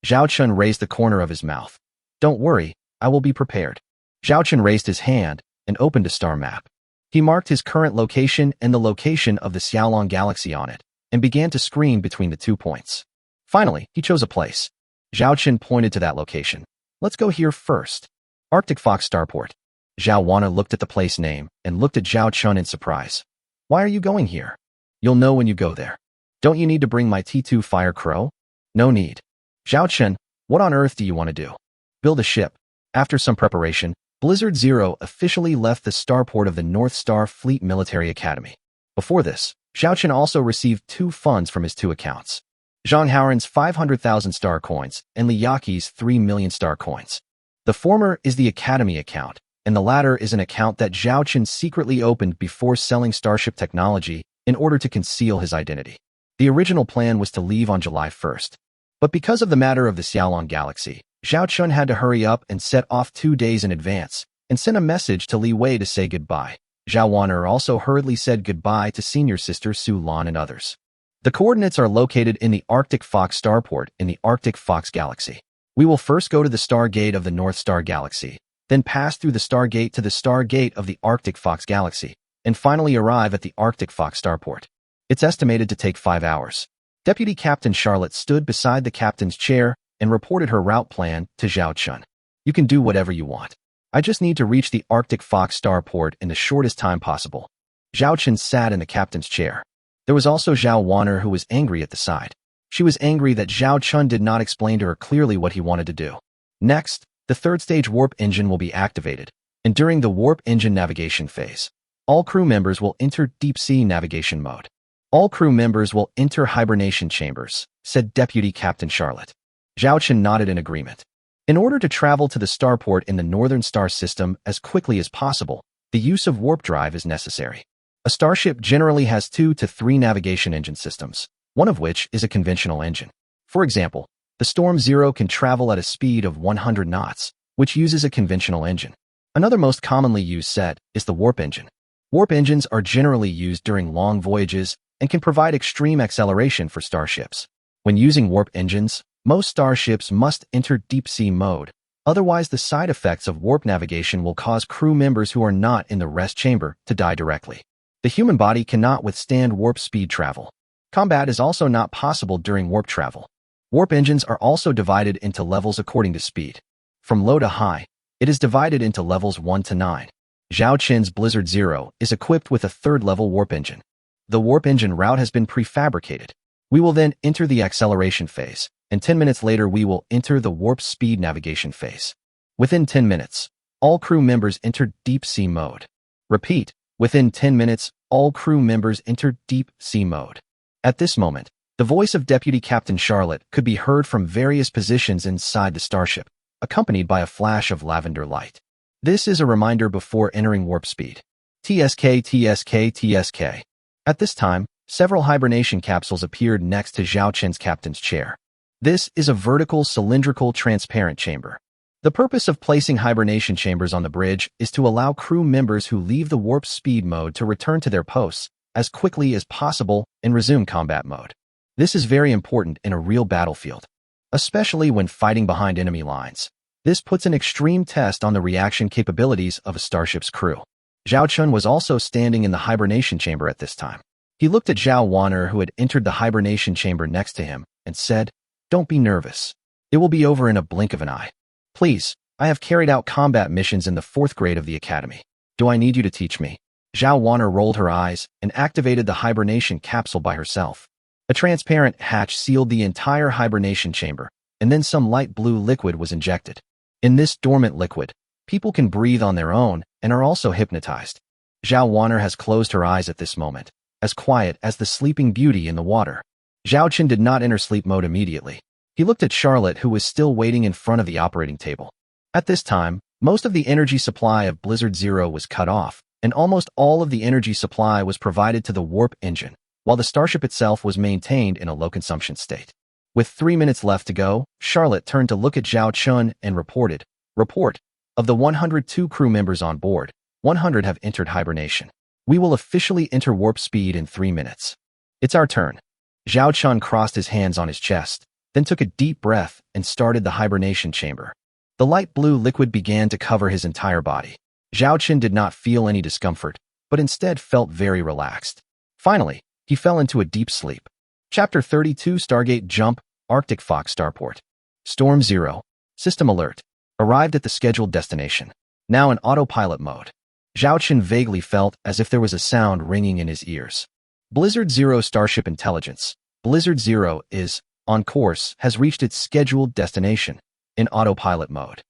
S1: Zhao Chun raised the corner of his mouth. Don't worry, I will be prepared. Zhao Chun raised his hand and opened a star map. He marked his current location and the location of the Xiaolong Galaxy on it, and began to screen between the 2 points. Finally, he chose a place. Zhao Chun pointed to that location. Let's go here first. Arctic Fox Starport. Zhao Wanner looked at the place name and looked at Zhao Chun in surprise. Why are you going here? You'll know when you go there. Don't you need to bring my T2 Fire Crow? No need. Zhao Chun, what on earth do you want to do? Build a ship. After some preparation, Blizzard Zero officially left the starport of the North Star Fleet Military Academy. Before this, Zhao Chun also received 2 funds from his 2 accounts. Zhang Haoran's 500,000 star coins and Li Yaqi's 3 million star coins. The former is the Academy account, and the latter is an account that Zhao Chun secretly opened before selling Starship technology in order to conceal his identity. The original plan was to leave on July 1st. But because of the matter of the Xiaolong galaxy, Zhao Chun had to hurry up and set off 2 days in advance and sent a message to Li Wei to say goodbye. Zhao Wan'er also hurriedly said goodbye to senior sister Su Lan and others. The coordinates are located in the Arctic Fox starport in the Arctic Fox galaxy. We will first go to the Stargate of the North Star galaxy, then pass through the Stargate to the Stargate of the Arctic Fox galaxy, and finally arrive at the Arctic Fox starport. It's estimated to take 5 hours. Deputy Captain Charlotte stood beside the captain's chair and reported her route plan to Zhao Chun. You can do whatever you want. I just need to reach the Arctic Fox starport in the shortest time possible. Zhao Chun sat in the captain's chair. There was also Zhao Wan'er, who was angry at the side. She was angry that Zhao Chun did not explain to her clearly what he wanted to do. Next, the third stage warp engine will be activated, and during the warp engine navigation phase, all crew members will enter deep-sea navigation mode. All crew members will enter hibernation chambers, said Deputy Captain Charlotte. Zhao Chun nodded in agreement. In order to travel to the starport in the Northern Star System as quickly as possible, the use of warp drive is necessary. A starship generally has 2 to 3 navigation engine systems, one of which is a conventional engine. For example, the Storm Zero can travel at a speed of 100 knots, which uses a conventional engine. Another most commonly used set is the warp engine. Warp engines are generally used during long voyages and can provide extreme acceleration for starships. When using warp engines, most starships must enter deep-sea mode, otherwise the side effects of warp navigation will cause crew members who are not in the rest chamber to die directly. The human body cannot withstand warp speed travel. Combat is also not possible during warp travel. Warp engines are also divided into levels according to speed. From low to high, it is divided into levels 1 to 9. Zhao Chun's Blizzard Zero is equipped with a 3rd level warp engine. The warp engine route has been prefabricated. We will then enter the acceleration phase, and 10 minutes later we will enter the warp speed navigation phase. Within 10 minutes, all crew members enter deep sea mode. Repeat, within 10 minutes, all crew members enter deep sea mode. At this moment, the voice of Deputy Captain Charlotte could be heard from various positions inside the starship, accompanied by a flash of lavender light. This is a reminder before entering warp speed. TSK, TSK, TSK. At this time, several hibernation capsules appeared next to Zhao Chun's captain's chair. This is a vertical, cylindrical, transparent chamber. The purpose of placing hibernation chambers on the bridge is to allow crew members who leave the warp speed mode to return to their posts as quickly as possible and resume combat mode. This is very important in a real battlefield, especially when fighting behind enemy lines. This puts an extreme test on the reaction capabilities of a starship's crew. Zhao Chun was also standing in the hibernation chamber at this time. He looked at Zhao Wan'er, who had entered the hibernation chamber next to him, and said, "Don't be nervous. It will be over in a blink of an eye. Please, I have carried out combat missions in the 4th grade of the academy. Do I need you to teach me?" Zhao Wan'er rolled her eyes and activated the hibernation capsule by herself. A transparent hatch sealed the entire hibernation chamber, and then some light blue liquid was injected. In this dormant liquid, people can breathe on their own and are also hypnotized. Zhao Wan'er has closed her eyes at this moment, as quiet as the sleeping beauty in the water. Zhao Chun did not enter sleep mode immediately. He looked at Charlotte, who was still waiting in front of the operating table. At this time, most of the energy supply of Blizzard Zero was cut off, and almost all of the energy supply was provided to the warp engine, while the starship itself was maintained in a low-consumption state. With 3 minutes left to go, Charlotte turned to look at Zhao Chun and reported, "Report. Of the 102 crew members on board, 100 have entered hibernation. We will officially enter warp speed in 3 minutes. It's our turn." Zhao Chun crossed his hands on his chest, then took a deep breath and started the hibernation chamber. The light blue liquid began to cover his entire body. Zhao Chun did not feel any discomfort, but instead felt very relaxed. Finally, he fell into a deep sleep. Chapter 32, Stargate Jump, Arctic Fox Starport. Storm Zero. System alert. Arrived at the scheduled destination. Now in autopilot mode. Zhao Chun vaguely felt as if there was a sound ringing in his ears. Blizzard Zero Starship Intelligence. Blizzard Zero is on course, has reached its scheduled destination, in autopilot mode.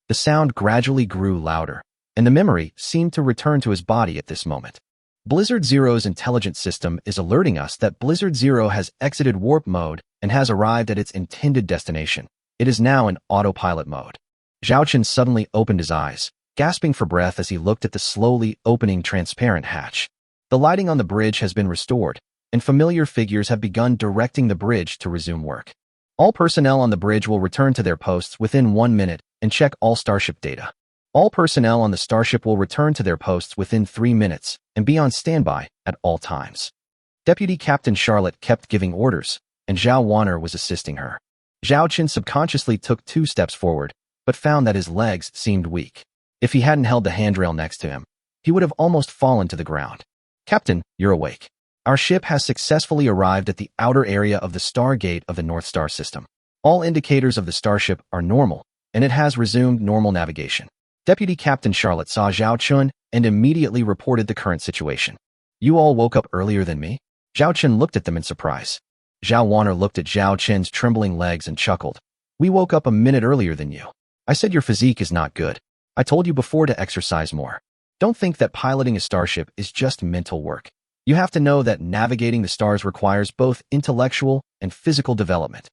S1: The sound gradually grew louder, and the memory seemed to return to his body at this moment. Blizzard Zero's intelligence system is alerting us that Blizzard Zero has exited warp mode and has arrived at its intended destination. It is now in autopilot mode. Zhao Chun suddenly opened his eyes, gasping for breath as he looked at the slowly opening transparent hatch. The lighting on the bridge has been restored, and familiar figures have begun directing the bridge to resume work. All personnel on the bridge will return to their posts within 1 minute and check all starship data. All personnel on the starship will return to their posts within 3 minutes and be on standby at all times. Deputy Captain Charlotte kept giving orders, and Zhao Wanner was assisting her. Zhao Qin subconsciously took 2 steps forward, but found that his legs seemed weak. If he hadn't held the handrail next to him, he would have almost fallen to the ground. Captain, you're awake. Our ship has successfully arrived at the outer area of the Stargate of the North Star system. All indicators of the starship are normal, and it has resumed normal navigation. Deputy Captain Charlotte saw Zhao Chun and immediately reported the current situation. You all woke up earlier than me? Zhao Chun looked at them in surprise. Zhao Wanner looked at Zhao Chen's trembling legs and chuckled. We woke up a minute earlier than you. I said your physique is not good. I told you before to exercise more. Don't think that piloting a starship is just mental work. You have to know that navigating the stars requires both intellectual and physical development.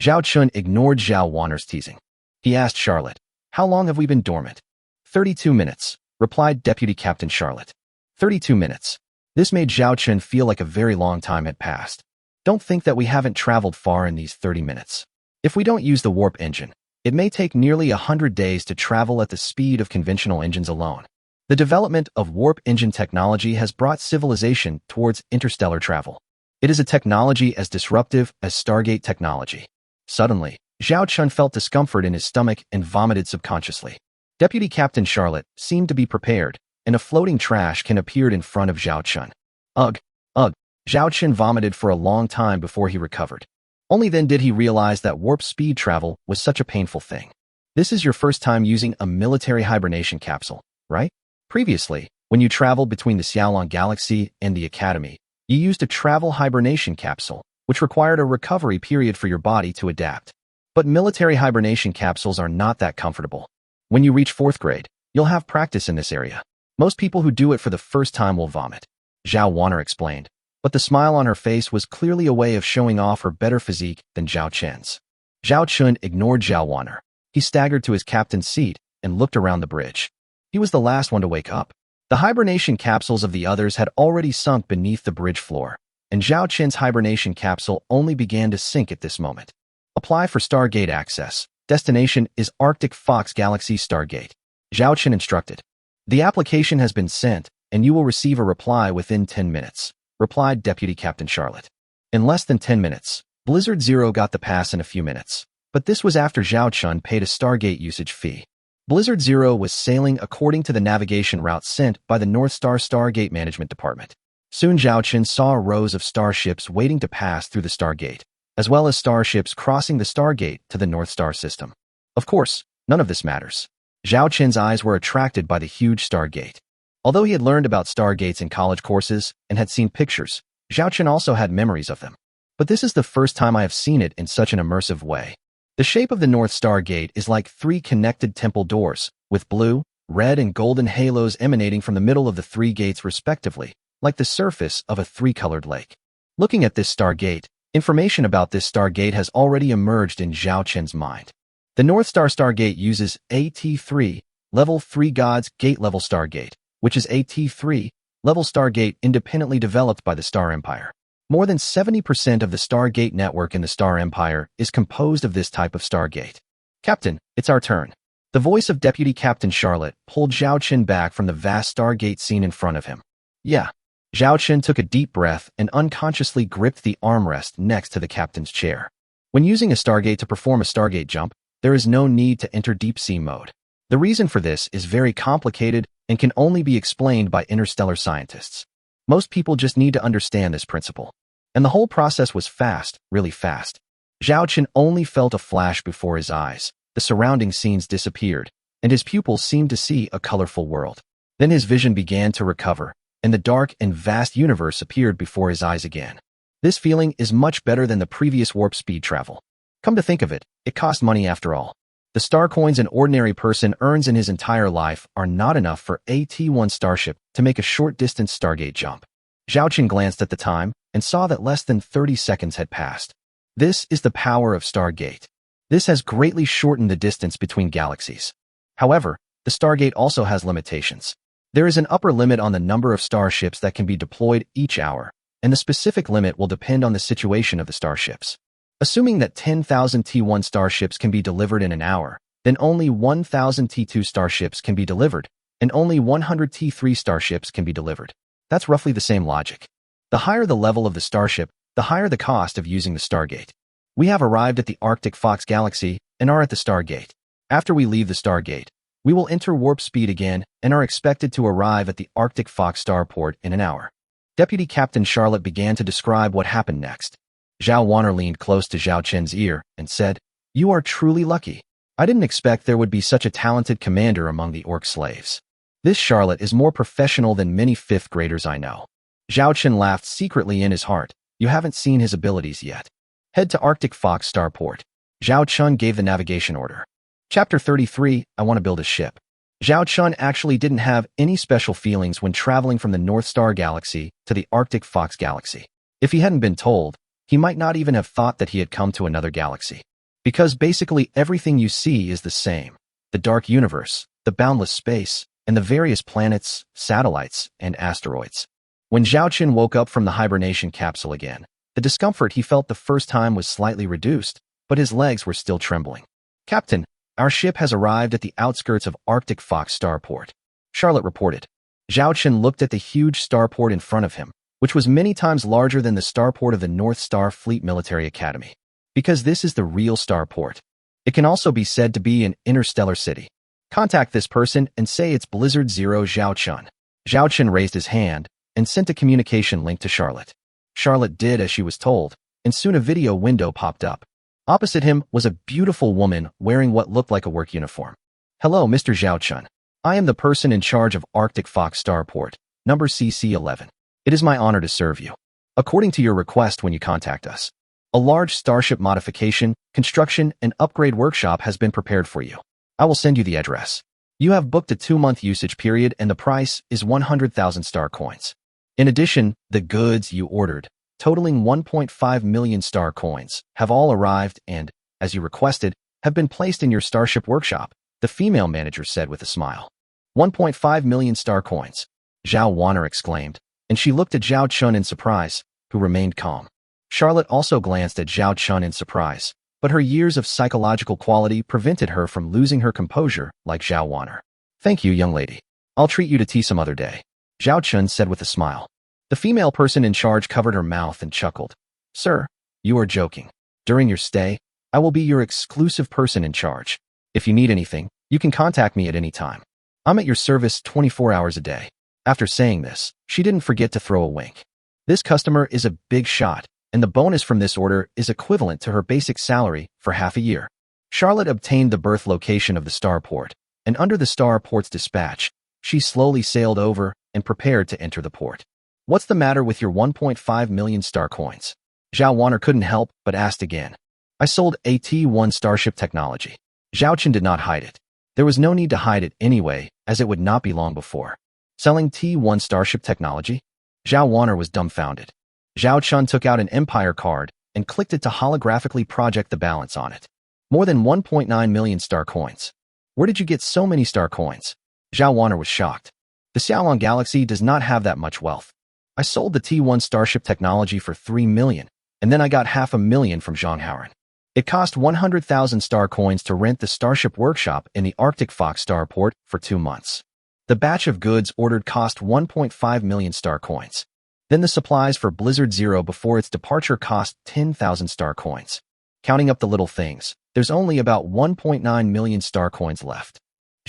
S1: Zhao Chun ignored Zhao Wanner's teasing. He asked Charlotte, how long have we been dormant? 32 minutes, replied Deputy Captain Charlotte. 32 minutes. This made Zhao Chun feel like a very long time had passed. Don't think that we haven't traveled far in these 30 minutes. If we don't use the warp engine, it may take nearly 100 days to travel at the speed of conventional engines alone. The development of warp engine technology has brought civilization towards interstellar travel. It is a technology as disruptive as Stargate technology. Suddenly, Zhao Chun felt discomfort in his stomach and vomited subconsciously. Deputy Captain Charlotte seemed to be prepared, and a floating trash can appeared in front of Zhao Chun. Ugh, ugh. Zhao Chun vomited for a long time before he recovered. Only then did he realize that warp speed travel was such a painful thing. This is your first time using a military hibernation capsule, right? Previously, when you traveled between the Xiaolong Galaxy and the Academy, you used a travel hibernation capsule, which required a recovery period for your body to adapt. But military hibernation capsules are not that comfortable. When you reach 4th grade, you'll have practice in this area. Most people who do it for the first time will vomit, Zhao Wanner explained, but the smile on her face was clearly a way of showing off her better physique than Zhao Chen's. Zhao Chun ignored Zhao Wanner. He staggered to his captain's seat and looked around the bridge. He was the last one to wake up. The hibernation capsules of the others had already sunk beneath the bridge floor, and Zhao Chen's hibernation capsule only began to sink at this moment. Apply for Stargate access. Destination is Arctic Fox Galaxy Stargate. Zhao Chen instructed. The application has been sent, and you will receive a reply within 10 minutes, replied Deputy Captain Charlotte. In less than 10 minutes, Blizzard Zero got the pass in a few minutes, but this was after Zhao Chun paid a Stargate usage fee. Blizzard Zero was sailing according to the navigation route sent by the North Star Stargate Management Department. Soon Zhao Chun saw rows of starships waiting to pass through the Stargate, as well as starships crossing the Stargate to the North Star system. Of course, none of this matters. Zhao Chen's eyes were attracted by the huge Stargate. Although he had learned about Stargates in college courses and had seen pictures, Zhao Chen also had memories of them. But this is the first time I have seen it in such an immersive way. The shape of the North Star Gate is like 3 connected temple doors, with blue, red, and golden halos emanating from the middle of the 3 gates respectively, like the surface of a 3-colored lake. Looking at this Stargate, information about this Stargate has already emerged in Zhao Chen's mind. The North Star Stargate uses AT3, Level 3 God's Gate Level Stargate, which is AT3, Level Stargate independently developed by the Star Empire. More than 70% of the Stargate network in the Star Empire is composed of this type of Stargate. Captain, it's our turn. The voice of Deputy Captain Charlotte pulled Zhao Chen back from the vast Stargate scene in front of him. Yeah. Zhao Chen took a deep breath and unconsciously gripped the armrest next to the captain's chair. When using a Stargate to perform a Stargate jump, there is no need to enter deep sea mode. The reason for this is very complicated and can only be explained by interstellar scientists. Most people just need to understand this principle. And the whole process was fast, really fast. Zhao Chen only felt a flash before his eyes. The surrounding scenes disappeared, and his pupils seemed to see a colorful world. Then his vision began to recover, and the dark and vast universe appeared before his eyes again. This feeling is much better than the previous warp speed travel. Come to think of it, it cost money after all. The star coins an ordinary person earns in his entire life are not enough for a T1 starship to make a short-distance Stargate jump. Zhao Chen glanced at the time and saw that less than 30 seconds had passed. This is the power of Stargate. This has greatly shortened the distance between galaxies. However, the Stargate also has limitations. There is an upper limit on the number of starships that can be deployed each hour, and the specific limit will depend on the situation of the starships. Assuming that 10,000 T1 starships can be delivered in an hour, then only 1,000 T2 starships can be delivered, and only 100 T3 starships can be delivered. That's roughly the same logic. The higher the level of the starship, the higher the cost of using the Stargate. We have arrived at the Arctic Fox Galaxy and are at the Stargate. After we leave the Stargate, we will enter warp speed again and are expected to arrive at the Arctic Fox starport in an hour. Deputy Captain Charlotte began to describe what happened next. Zhao Wanner leaned close to Zhao Chen's ear and said, "You are truly lucky. I didn't expect there would be such a talented commander among the orc slaves. This Charlotte is more professional than many fifth graders I know." Zhao Chen laughed secretly in his heart. "You haven't seen his abilities yet. Head to Arctic Fox starport." Zhao Chun gave the navigation order. Chapter 33, I want to build a ship. Zhao Chun actually didn't have any special feelings when traveling from the North Star Galaxy to the Arctic Fox Galaxy. If he hadn't been told, he might not even have thought that he had come to another galaxy. Because basically everything you see is the same. The dark universe, the boundless space, and the various planets, satellites, and asteroids. When Zhao Chen woke up from the hibernation capsule again, the discomfort he felt the first time was slightly reduced, but his legs were still trembling. "Captain, our ship has arrived at the outskirts of Arctic Fox starport," Charlotte reported. Zhao Chen looked at the huge starport in front of him, which was many times larger than the starport of the North Star Fleet Military Academy. Because this is the real starport. It can also be said to be an interstellar city. "Contact this person and say it's Blizzard Zero Zhao Chun." Zhao Chen raised his hand and sent a communication link to Charlotte. Charlotte did as she was told, and soon a video window popped up. Opposite him was a beautiful woman wearing what looked like a work uniform. "Hello, Mr. Zhao Chun. I am the person in charge of Arctic Fox starport, number CC11. It is my honor to serve you. According to your request when you contact us, a large starship modification, construction, and upgrade workshop has been prepared for you. I will send you the address. You have booked a 2-month usage period and the price is 100,000 star coins. In addition, the goods you ordered, totaling 1.5 million star coins, have all arrived and, as you requested, have been placed in your starship workshop," the female manager said with a smile. 1.5 million star coins, Zhao Wanner exclaimed, and she looked at Zhao Chun in surprise, who remained calm. Charlotte also glanced at Zhao Chun in surprise, but her years of psychological quality prevented her from losing her composure like Zhao Wanner. "Thank you, young lady. I'll treat you to tea some other day," Zhao Chun said with a smile. The female person in charge covered her mouth and chuckled. "Sir, you are joking. During your stay, I will be your exclusive person in charge. If you need anything, you can contact me at any time. I'm at your service 24 hours a day." After saying this, she didn't forget to throw a wink. This customer is a big shot, and the bonus from this order is equivalent to her basic salary for half a year. Charlotte obtained the berth location of the starport, and under the starport's dispatch, she slowly sailed over and prepared to enter the port. "What's the matter with your 1.5 million star coins?" Zhao Wanner couldn't help but asked again. "I sold a T1 starship technology." Zhao Chen did not hide it. There was no need to hide it anyway, as it would not be long before. Selling T1 starship technology? Zhao Wanner was dumbfounded. Zhao Chun took out an Empire card and clicked it to holographically project the balance on it. More than 1.9 million star coins. Where did you get so many star coins? Zhao Wanner was shocked. The Xiaolong Galaxy does not have that much wealth. I sold the T1 starship technology for 3 million, and then I got 500,000 from Zhonghauren. It cost 100,000 star coins to rent the starship workshop in the Arctic Fox starport for 2 months. The batch of goods ordered cost 1.5 million star coins. Then the supplies for Blizzard Zero before its departure cost 10,000 star coins. Counting up the little things, there's only about 1.9 million star coins left.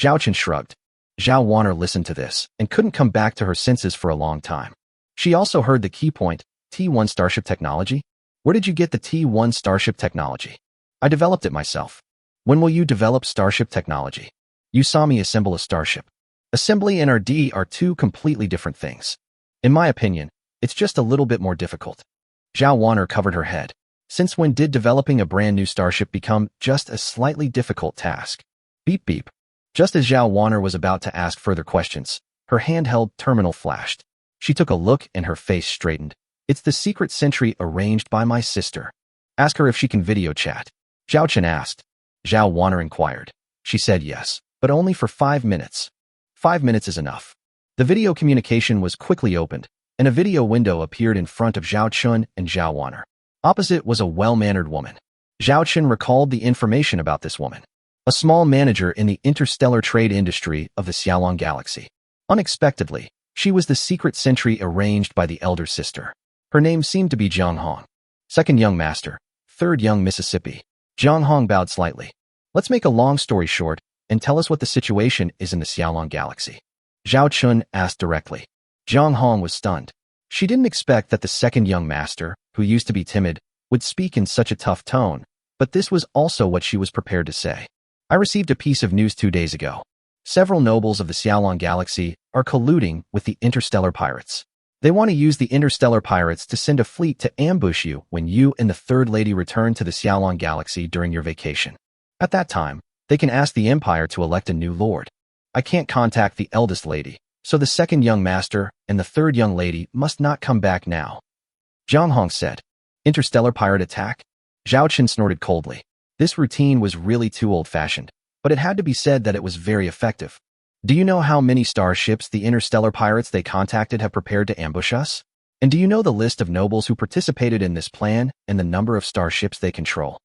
S1: Zhao Chen shrugged. Zhao Wanner listened to this and couldn't come back to her senses for a long time. She also heard the key point, T1 starship technology? Where did you get the T1 starship technology? I developed it myself. When will you develop starship technology? You saw me assemble a starship. Assembly and RD are two completely different things. In my opinion, it's just a little bit more difficult. Zhao Wanner covered her head. Since when did developing a brand new starship become just a slightly difficult task? Beep beep. Just as Zhao Wanner was about to ask further questions, her handheld terminal flashed. She took a look and her face straightened. It's the secret sentry arranged by my sister. Ask her if she can video chat. Zhao Chen asked. Zhao Wanner inquired. She said yes, but only for 5 minutes. 5 minutes is enough. The video communication was quickly opened, and a video window appeared in front of Zhao Chun and Zhao Wanner. Opposite was a well-mannered woman. Zhao Chun recalled the information about this woman. A small manager in the interstellar trade industry of the Xiaolong Galaxy. Unexpectedly, she was the secret sentry arranged by the elder sister. Her name seemed to be Zhang Hong. Second young master, third young Mississippi. Zhang Hong bowed slightly. Let's make a long story short and tell us what the situation is in the Xiaolong Galaxy. Zhao Chun asked directly. Zhang Hong was stunned. She didn't expect that the second young master, who used to be timid, would speak in such a tough tone, but this was also what she was prepared to say. I received a piece of news 2 days ago. Several nobles of the Xiaolong Galaxy are colluding with the interstellar pirates. They want to use the interstellar pirates to send a fleet to ambush you when you and the third lady return to the Xiaolong Galaxy during your vacation. At that time, they can ask the Empire to elect a new lord. I can't contact the eldest lady, so the second young master and the third young lady must not come back now. Zhang Hong said. Interstellar pirate attack? Zhao Chun snorted coldly. This routine was really too old-fashioned, but it had to be said that it was very effective. Do you know how many starships the interstellar pirates they contacted have prepared to ambush us? And do you know the list of nobles who participated in this plan and the number of starships they control?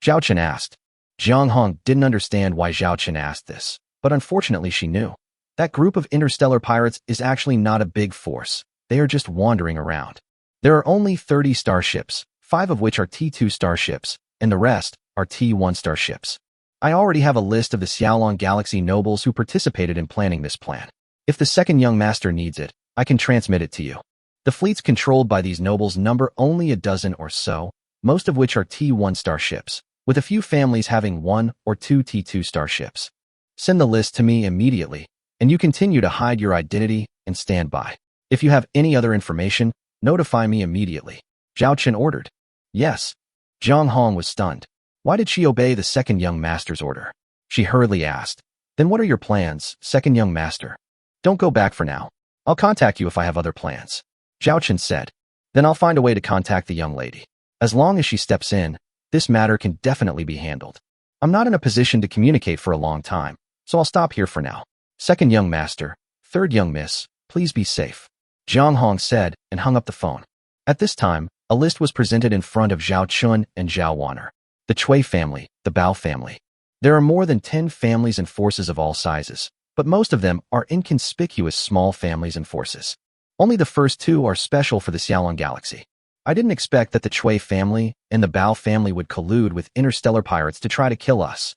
S1: Zhao Chun asked. Zhang Hong didn't understand why Zhao Chun asked this, but unfortunately she knew. That group of interstellar pirates is actually not a big force. They are just wandering around. There are only 30 starships, 5 of which are T2 starships, and the rest are T1 starships. I already have a list of the Xiaolong Galaxy nobles who participated in planning this plan. If the second young master needs it, I can transmit it to you. The fleets controlled by these nobles number only a dozen or so, most of which are T1 starships, with a few families having 1 or 2 T2 starships. Send the list to me immediately, and you continue to hide your identity and stand by. If you have any other information, notify me immediately. Zhao Chun ordered. Yes. Zhang Hong was stunned. Why did she obey the second young master's order? She hurriedly asked. Then what are your plans, second young master? Don't go back for now. I'll contact you if I have other plans. Zhao Chun said. Then I'll find a way to contact the young lady. As long as she steps in, this matter can definitely be handled. I'm not in a position to communicate for a long time, so I'll stop here for now. Second young master, third young miss, please be safe. Zhang Hong said and hung up the phone. At this time, a list was presented in front of Zhao Chun and Zhao Wanner. The Cui family, the Bao family. There are more than 10 families and forces of all sizes, but most of them are inconspicuous small families and forces. Only the first 2 are special for the Xiaolong Galaxy. I didn't expect that the Cui family and the Bao family would collude with interstellar pirates to try to kill us.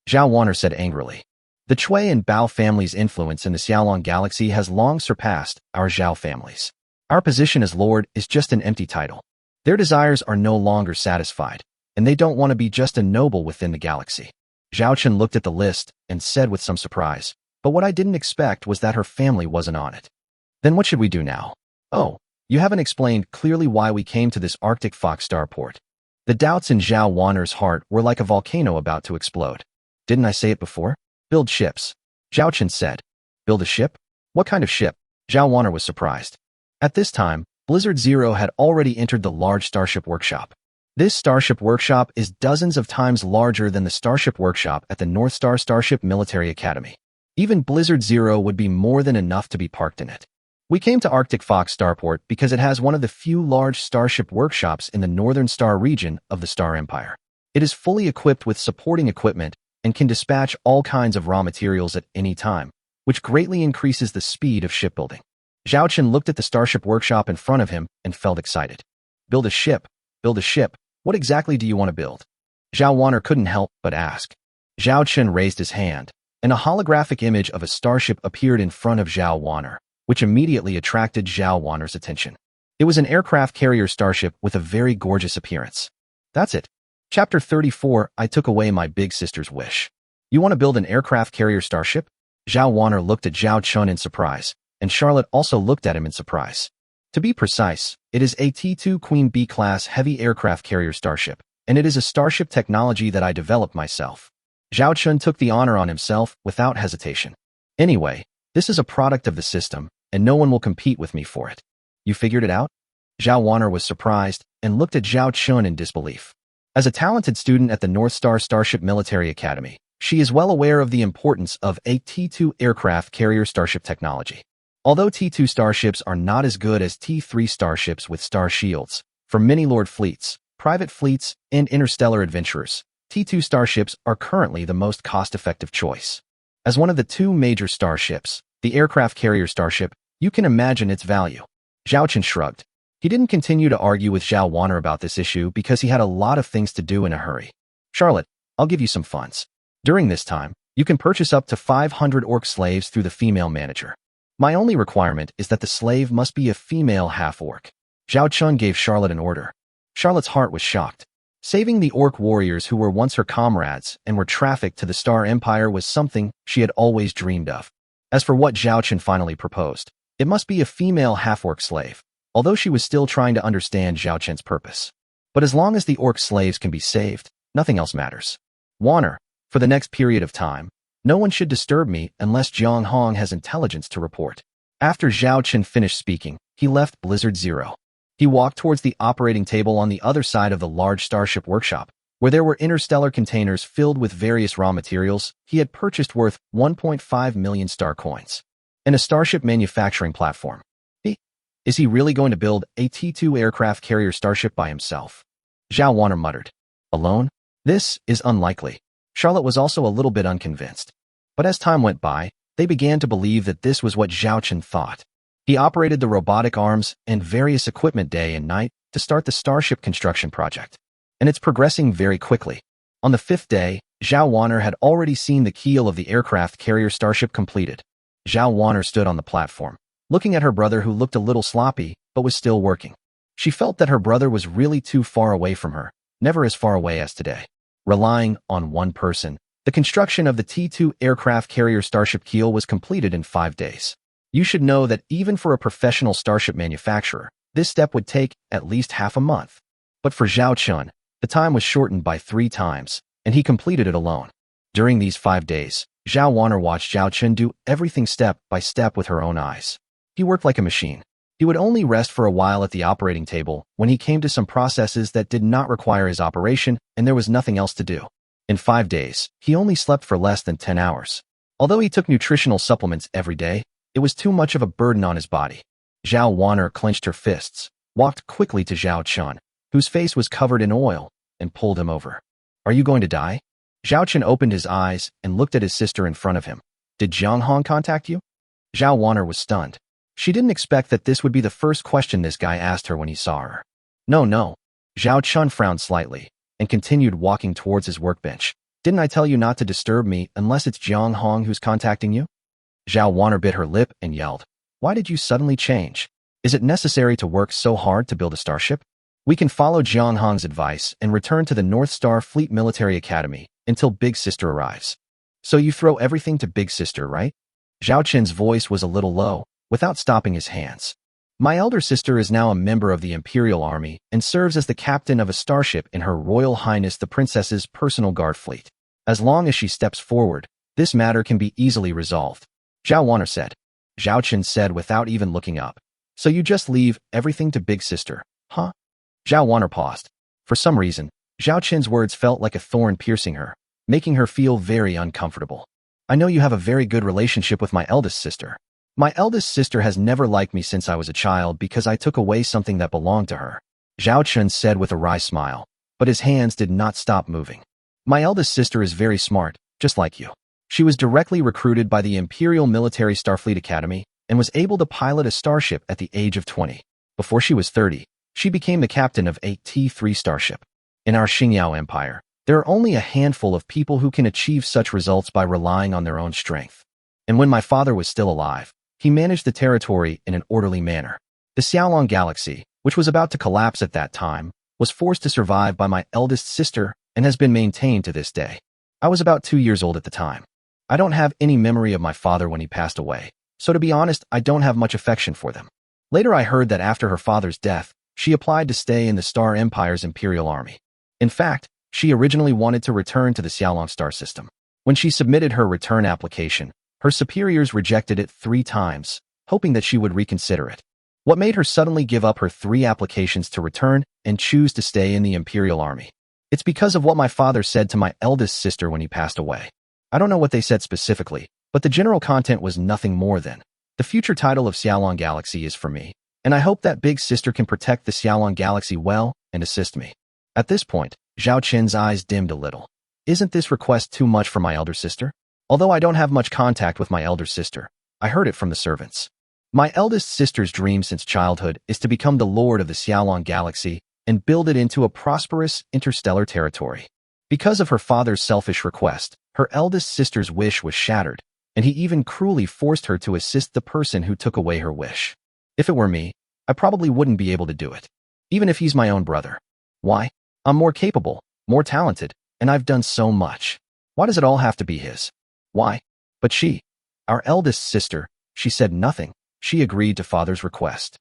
S1: Zhao Wanner said angrily. The Cui and Bao families' influence in the Xiaolong Galaxy has long surpassed our Zhao families. Our position as Lord is just an empty title. Their desires are no longer satisfied, and they don't want to be just a noble within the galaxy. Zhao Chun looked at the list and said with some surprise, but what I didn't expect was that her family wasn't on it. Then what should we do now? Oh, you haven't explained clearly why we came to this Arctic Fox starport. The doubts in Zhao Wanner's heart were like a volcano about to explode. Didn't I say it before? Build ships. Zhao Chun said. Build a ship? What kind of ship? Zhao Wanner was surprised. At this time, Blizzard Zero had already entered the large starship workshop. This starship workshop is dozens of times larger than the starship workshop at the North Star Starship Military Academy. Even Blizzard Zero would be more than enough to be parked in it. We came to Arctic Fox Starport because it has one of the few large starship workshops in the Northern Star region of the Star Empire. It is fully equipped with supporting equipment and can dispatch all kinds of raw materials at any time, which greatly increases the speed of shipbuilding. Zhao Chun looked at the starship workshop in front of him and felt excited. Build a ship. Build a ship. What exactly do you want to build? Zhao Wanner couldn't help but ask. Zhao Chun raised his hand, and a holographic image of a starship appeared in front of Zhao Wanner, which immediately attracted Zhao Wanner's attention. It was an aircraft carrier starship with a very gorgeous appearance. That's it. Chapter 34, I took away my big sister's wish. You want to build an aircraft carrier starship? Zhao Wanner looked at Zhao Chun in surprise, and Charlotte also looked at him in surprise. To be precise, it is a T2 Queen B-class heavy aircraft carrier starship, and it is a starship technology that I developed myself. Zhao Chun took the honor on himself without hesitation. Anyway, this is a product of the system, and no one will compete with me for it. You figured it out? Zhao Wanner was surprised and looked at Zhao Chun in disbelief. As a talented student at the North Star Starship Military Academy, she is well aware of the importance of a T2 aircraft carrier starship technology. Although T2 starships are not as good as T3 starships with star shields, for many Lord fleets, private fleets, and interstellar adventurers, T2 starships are currently the most cost-effective choice. As one of the two major starships, the aircraft carrier starship, you can imagine its value. Zhao Chen shrugged. He didn't continue to argue with Zhao Wanner about this issue because he had a lot of things to do in a hurry. Charlotte, I'll give you some funds. During this time, you can purchase up to 500 orc slaves through the female manager. My only requirement is that the slave must be a female half-orc. Zhao Chun gave Charlotte an order. Charlotte's heart was shocked. Saving the orc warriors who were once her comrades and were trafficked to the Star Empire was something she had always dreamed of. As for what Zhao Chen finally proposed, it must be a female half-orc slave, although she was still trying to understand Zhao Chen's purpose. But as long as the orc slaves can be saved, nothing else matters. Wanner, for the next period of time, no one should disturb me unless Jiang Hong has intelligence to report. After Zhao Chen finished speaking, he left Blizzard Zero. He walked towards the operating table on the other side of the large starship workshop, where there were interstellar containers filled with various raw materials he had purchased worth 1.5 million star coins. And a starship manufacturing platform. Is he really going to build a T2 aircraft carrier starship by himself? Zhao Wanner muttered. Alone? This is unlikely. Charlotte was also a little bit unconvinced. But as time went by, they began to believe that this was what Zhao Chen thought. He operated the robotic arms and various equipment day and night to start the starship construction project. And it's progressing very quickly. On the 5th day, Zhao Wanner had already seen the keel of the aircraft carrier starship completed. Zhao Wanner stood on the platform, looking at her brother who looked a little sloppy, but was still working. She felt that her brother was really too far away from her, never as far away as today. Relying on one person, the construction of the T2 aircraft carrier starship keel was completed in 5 days. You should know that even for a professional starship manufacturer, this step would take at least half a month. But for Zhao Chun, the time was shortened by 3 times, and he completed it alone. During these 5 days, Zhao Wanner watched Zhao Chun do everything step by step with her own eyes. He worked like a machine. He would only rest for a while at the operating table when he came to some processes that did not require his operation and there was nothing else to do. In 5 days, he only slept for less than 10 hours. Although he took nutritional supplements every day, it was too much of a burden on his body. Zhao Wanner clenched her fists, walked quickly to Zhao Chun, whose face was covered in oil, and pulled him over. Are you going to die? Zhao Chun opened his eyes and looked at his sister in front of him. Did Jiang Hong contact you? Zhao Wanner was stunned. She didn't expect that this would be the first question this guy asked her when he saw her. No. Zhao Chun frowned slightly and continued walking towards his workbench. Didn't I tell you not to disturb me unless it's Jiang Hong who's contacting you? Zhao Wanner bit her lip and yelled. Why did you suddenly change? Is it necessary to work so hard to build a starship? We can follow Jiang Hong's advice and return to the North Starfleet Military Academy until Big Sister arrives. So you throw everything to Big Sister, right? Zhao Chen's voice was a little low, without stopping his hands. My elder sister is now a member of the Imperial Army and serves as the captain of a starship in Her Royal Highness the Princess's personal guard fleet. As long as she steps forward, this matter can be easily resolved, Zhao Wanner said. Zhao Chen said without even looking up. So you just leave everything to Big Sister, huh? Zhao Wanner paused. For some reason, Zhao Chen's words felt like a thorn piercing her, making her feel very uncomfortable. I know you have a very good relationship with my eldest sister. My eldest sister has never liked me since I was a child because I took away something that belonged to her, Zhao Chen said with a wry smile, but his hands did not stop moving. My eldest sister is very smart, just like you. She was directly recruited by the Imperial Military Starfleet Academy and was able to pilot a starship at the age of 20. Before she was 30, she became the captain of a T3 starship. In our Xingyao Empire, there are only a handful of people who can achieve such results by relying on their own strength. And when my father was still alive, he managed the territory in an orderly manner. The Xiaolong Galaxy, which was about to collapse at that time, was forced to survive by my eldest sister and has been maintained to this day. I was about 2 years old at the time. I don't have any memory of my father when he passed away, so to be honest, I don't have much affection for them. Later I heard that after her father's death, she applied to stay in the Star Empire's Imperial Army. In fact, she originally wanted to return to the Xiaolong star system. When she submitted her return application, her superiors rejected it 3 times, hoping that she would reconsider it. What made her suddenly give up her 3 applications to return and choose to stay in the Imperial Army? It's because of what my father said to my eldest sister when he passed away. I don't know what they said specifically, but the general content was nothing more than, The future title of Xiaolong Galaxy is for me, and I hope that big sister can protect the Xiaolong Galaxy well and assist me. At this point, Zhao Qin's eyes dimmed a little. Isn't this request too much for my elder sister? Although I don't have much contact with my elder sister, I heard it from the servants. My eldest sister's dream since childhood is to become the lord of the Xiaolong Galaxy and build it into a prosperous interstellar territory. Because of her father's selfish request, her eldest sister's wish was shattered, and he even cruelly forced her to assist the person who took away her wish. If it were me, I probably wouldn't be able to do it, even if he's my own brother. Why? I'm more capable, more talented, and I've done so much. Why does it all have to be his? Why? But she, our eldest sister, she said nothing. She agreed to father's request.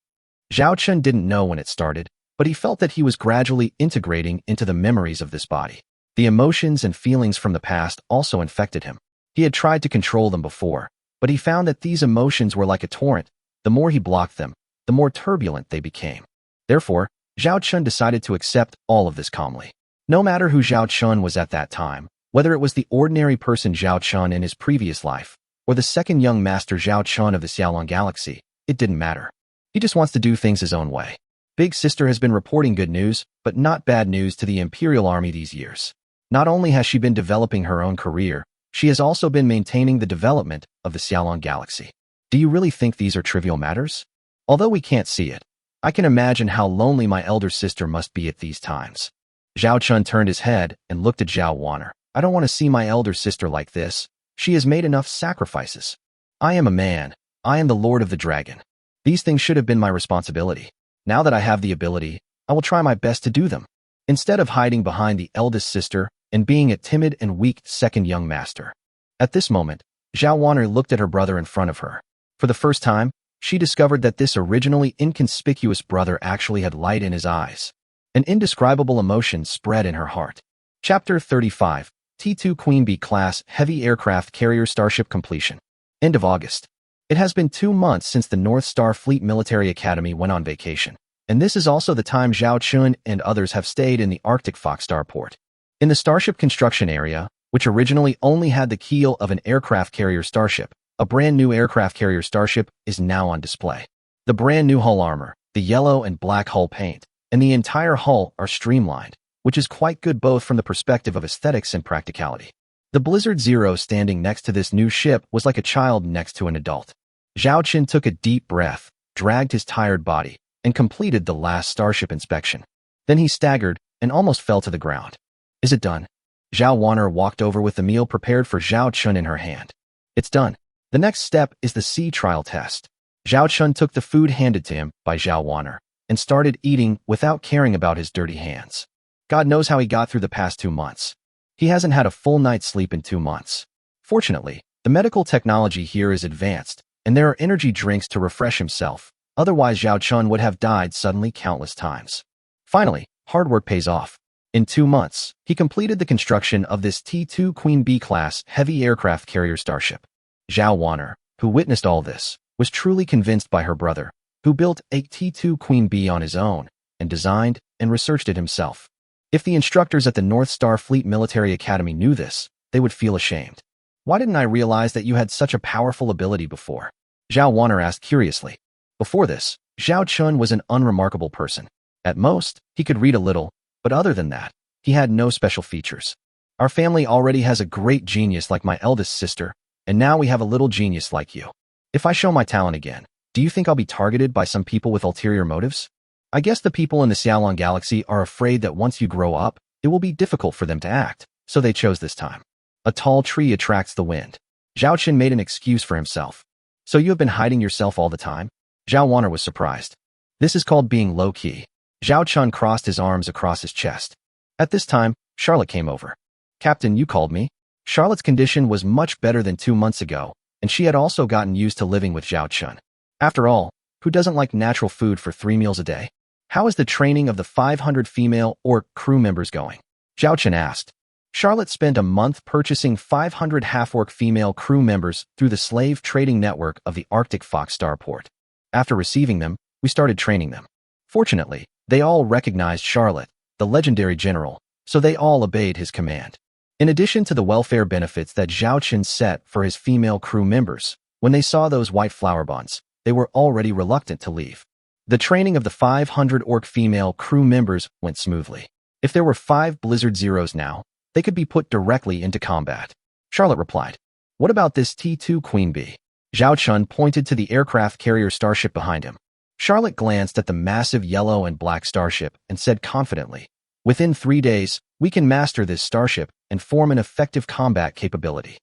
S1: Zhao Qin didn't know when it started, but he felt that he was gradually integrating into the memories of this body. The emotions and feelings from the past also infected him. He had tried to control them before, but he found that these emotions were like a torrent. The more he blocked them, the more turbulent they became. Therefore, Zhao Qin decided to accept all of this calmly. No matter who Zhao Qin was at that time, whether it was the ordinary person Zhao Qin in his previous life, or the second young master Zhao Qin of the Xiaolong Galaxy, it didn't matter. He just wants to do things his own way. Big Sister has been reporting good news, but not bad news to the Imperial Army these years. Not only has she been developing her own career, she has also been maintaining the development of the Xiaolong Galaxy. Do you really think these are trivial matters? Although we can't see it, I can imagine how lonely my elder sister must be at these times. Zhao Qin turned his head and looked at Zhao Wanner. I don't want to see my elder sister like this. She has made enough sacrifices. I am a man. I am the Lord of the Dragon. These things should have been my responsibility. Now that I have the ability, I will try my best to do them. Instead of hiding behind the eldest sister and being a timid and weak second young master. At this moment, Zhao Wanner looked at her brother in front of her. For the first time, she discovered that this originally inconspicuous brother actually had light in his eyes. An indescribable emotion spread in her heart. Chapter 35, T2 Queen Bee Class Heavy Aircraft Carrier Starship Completion. End of August. It has been 2 months since the North Starfleet Military Academy went on vacation, and this is also the time Zhao Qin and others have stayed in the Arctic Fox Starport. In the starship construction area, which originally only had the keel of an aircraft carrier starship, a brand new aircraft carrier starship is now on display. The brand new hull armor, the yellow and black hull paint, and the entire hull are streamlined, which is quite good both from the perspective of aesthetics and practicality. The Blizzard Zero standing next to this new ship was like a child next to an adult. Zhao Qin took a deep breath, dragged his tired body, and completed the last starship inspection. Then he staggered and almost fell to the ground. Is it done? Zhao Wanner walked over with the meal prepared for Zhao Qin in her hand. It's done. The next step is the sea trial test. Zhao Qin took the food handed to him by Zhao Wanner and started eating without caring about his dirty hands. God knows how he got through the past 2 months. He hasn't had a full night's sleep in 2 months. Fortunately, the medical technology here is advanced, and there are energy drinks to refresh himself. Otherwise, Zhao Qin would have died suddenly countless times. Finally, hard work pays off. In 2 months, he completed the construction of this T2 Queen Bee class heavy aircraft carrier starship. Zhao Wanner, who witnessed all this, was truly convinced by her brother, who built a T2 Queen Bee on his own and designed and researched it himself. If the instructors at the North Starfleet Military Academy knew this, they would feel ashamed. Why didn't I realize that you had such a powerful ability before? Zhao Wanner asked curiously. Before this, Zhao Qin was an unremarkable person. At most, he could read a little, but other than that, he had no special features. Our family already has a great genius like my eldest sister, and now we have a little genius like you. If I show my talent again, do you think I'll be targeted by some people with ulterior motives? I guess the people in the Xiaolong Galaxy are afraid that once you grow up, it will be difficult for them to act, so they chose this time. A tall tree attracts the wind. Zhao Qin made an excuse for himself. So you have been hiding yourself all the time? Zhao Wanner was surprised. This is called being low-key. Zhao Qin crossed his arms across his chest. At this time, Charlotte came over. Captain, you called me? Charlotte's condition was much better than 2 months ago, and she had also gotten used to living with Zhao Qin. After all, who doesn't like natural food for 3 meals a day? How is the training of the 500 female or crew members going? Zhao Qin asked. Charlotte spent a month purchasing 500 half-orc female crew members through the slave trading network of the Arctic Fox Starport. After receiving them, we started training them. Fortunately, they all recognized Charlotte, the legendary general, so they all obeyed his command. In addition to the welfare benefits that Zhao Qin set for his female crew members, When they saw those white flower buns, they were already reluctant to leave. The training of the 500 orc female crew members went smoothly. If there were 5 Blizzard Zeros now, they could be put directly into combat. Charlotte replied, "What about this T2 Queen Bee?" Zhao Chun pointed to the aircraft carrier starship behind him. Charlotte glanced at the massive yellow and black starship and said confidently, "Within 3 days, we can master this starship and form an effective combat capability."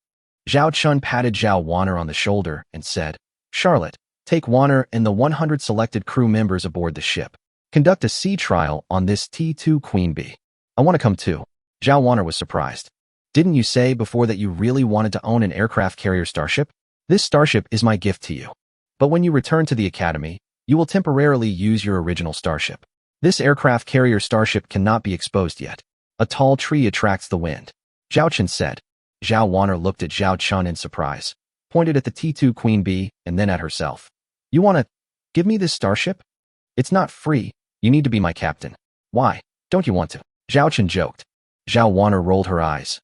S1: Zhao Chun patted Zhao Wanner on the shoulder and said, "Charlotte, take Wanner and the 100 selected crew members aboard the ship. Conduct a sea trial on this T2 Queen Bee. I want to come too." Zhao Wanner was surprised. "Didn't you say before that you really wanted to own an aircraft carrier starship? This starship is my gift to you. But when you return to the academy, you will temporarily use your original starship. This aircraft carrier starship cannot be exposed yet. A tall tree attracts the wind," Zhao Chun said. Zhao Wanner looked at Zhao Chun in surprise, pointed at the T2 Queen Bee, and then at herself. "You want to give me this starship? It's not free. You need to be my captain. Why don't you want to?" Zhao Chun joked. Zhao Wanner rolled her eyes.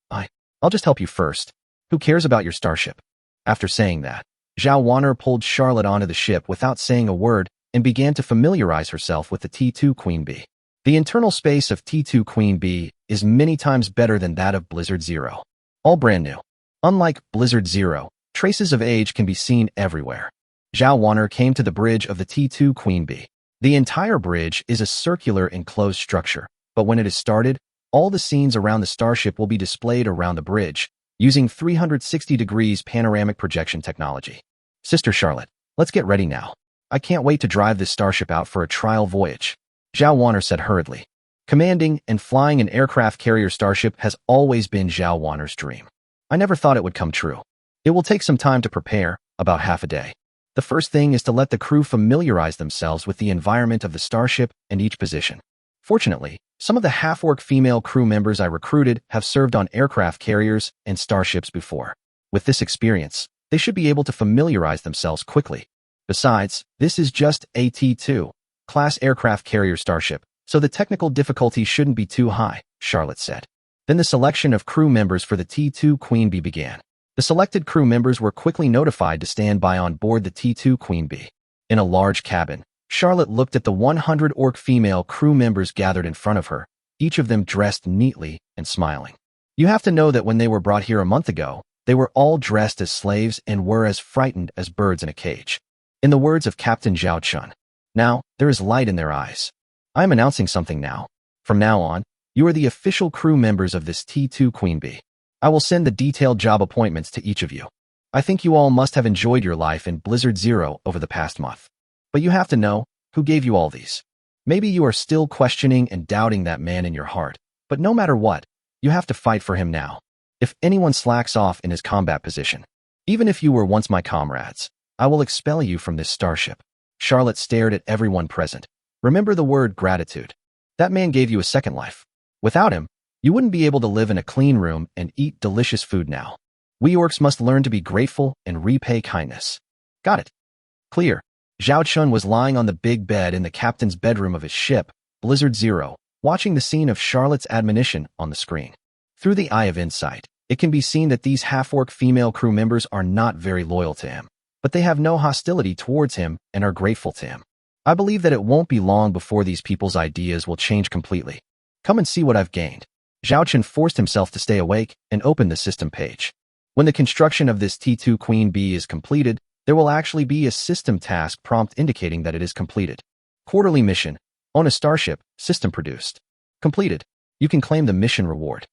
S1: I'll just help you first. Who cares about your starship?" After saying that, Zhao Wanner pulled Charlotte onto the ship without saying a word and began to familiarize herself with the T2 Queen Bee. The internal space of T2 Queen Bee is many times better than that of Blizzard Zero. All brand new. Unlike Blizzard Zero, traces of age can be seen everywhere. Zhao Wanner came to the bridge of the T2 Queen Bee. The entire bridge is a circular enclosed structure, but when it is started, all the scenes around the starship will be displayed around the bridge, using 360 degrees panoramic projection technology. "Sister Charlotte, let's get ready now. I can't wait to drive this starship out for a trial voyage," Zhao Wanner said hurriedly. Commanding and flying an aircraft carrier starship has always been Zhao Wanner's dream. "I never thought it would come true. It will take some time to prepare, about half a day. The first thing is to let the crew familiarize themselves with the environment of the starship and each position. Fortunately, some of the half-orc female crew members I recruited have served on aircraft carriers and starships before. With this experience, they should be able to familiarize themselves quickly. Besides, this is just a T2 class aircraft carrier starship, so the technical difficulty shouldn't be too high," Charlotte said. Then the selection of crew members for the T2 Queen Bee began. The selected crew members were quickly notified to stand by on board the T2 Queen Bee. In a large cabin, Charlotte looked at the 100 orc female crew members gathered in front of her, each of them dressed neatly and smiling. You have to know that when they were brought here a month ago, they were all dressed as slaves and were as frightened as birds in a cage. In the words of Captain Zhao Chun, "Now, there is light in their eyes. I am announcing something now. From now on, you are the official crew members of this T2 Queen Bee. I will send the detailed job appointments to each of you. I think you all must have enjoyed your life in Blizzard Zero over the past month. But you have to know, who gave you all these? Maybe you are still questioning and doubting that man in your heart, but no matter what, you have to fight for him now. If anyone slacks off in his combat position, even if you were once my comrades, I will expel you from this starship." Charlotte stared at everyone present. "Remember the word gratitude. That man gave you a second life. Without him, you wouldn't be able to live in a clean room and eat delicious food now. We orcs must learn to be grateful and repay kindness." "Got it. Clear." Zhao Chun was lying on the big bed in the captain's bedroom of his ship, Blizzard Zero, watching the scene of Charlotte's admonition on the screen. Through the eye of insight, it can be seen that these half-orc female crew members are not very loyal to him, but they have no hostility towards him and are grateful to him. I believe that it won't be long before these people's ideas will change completely. Come and see what I've gained. Zhao Chun forced himself to stay awake and opened the system page. When the construction of this T2 Queen Bee is completed, there will actually be a system task prompt indicating that it is completed. Quarterly mission. On a starship, system produced. Completed. You can claim the mission reward.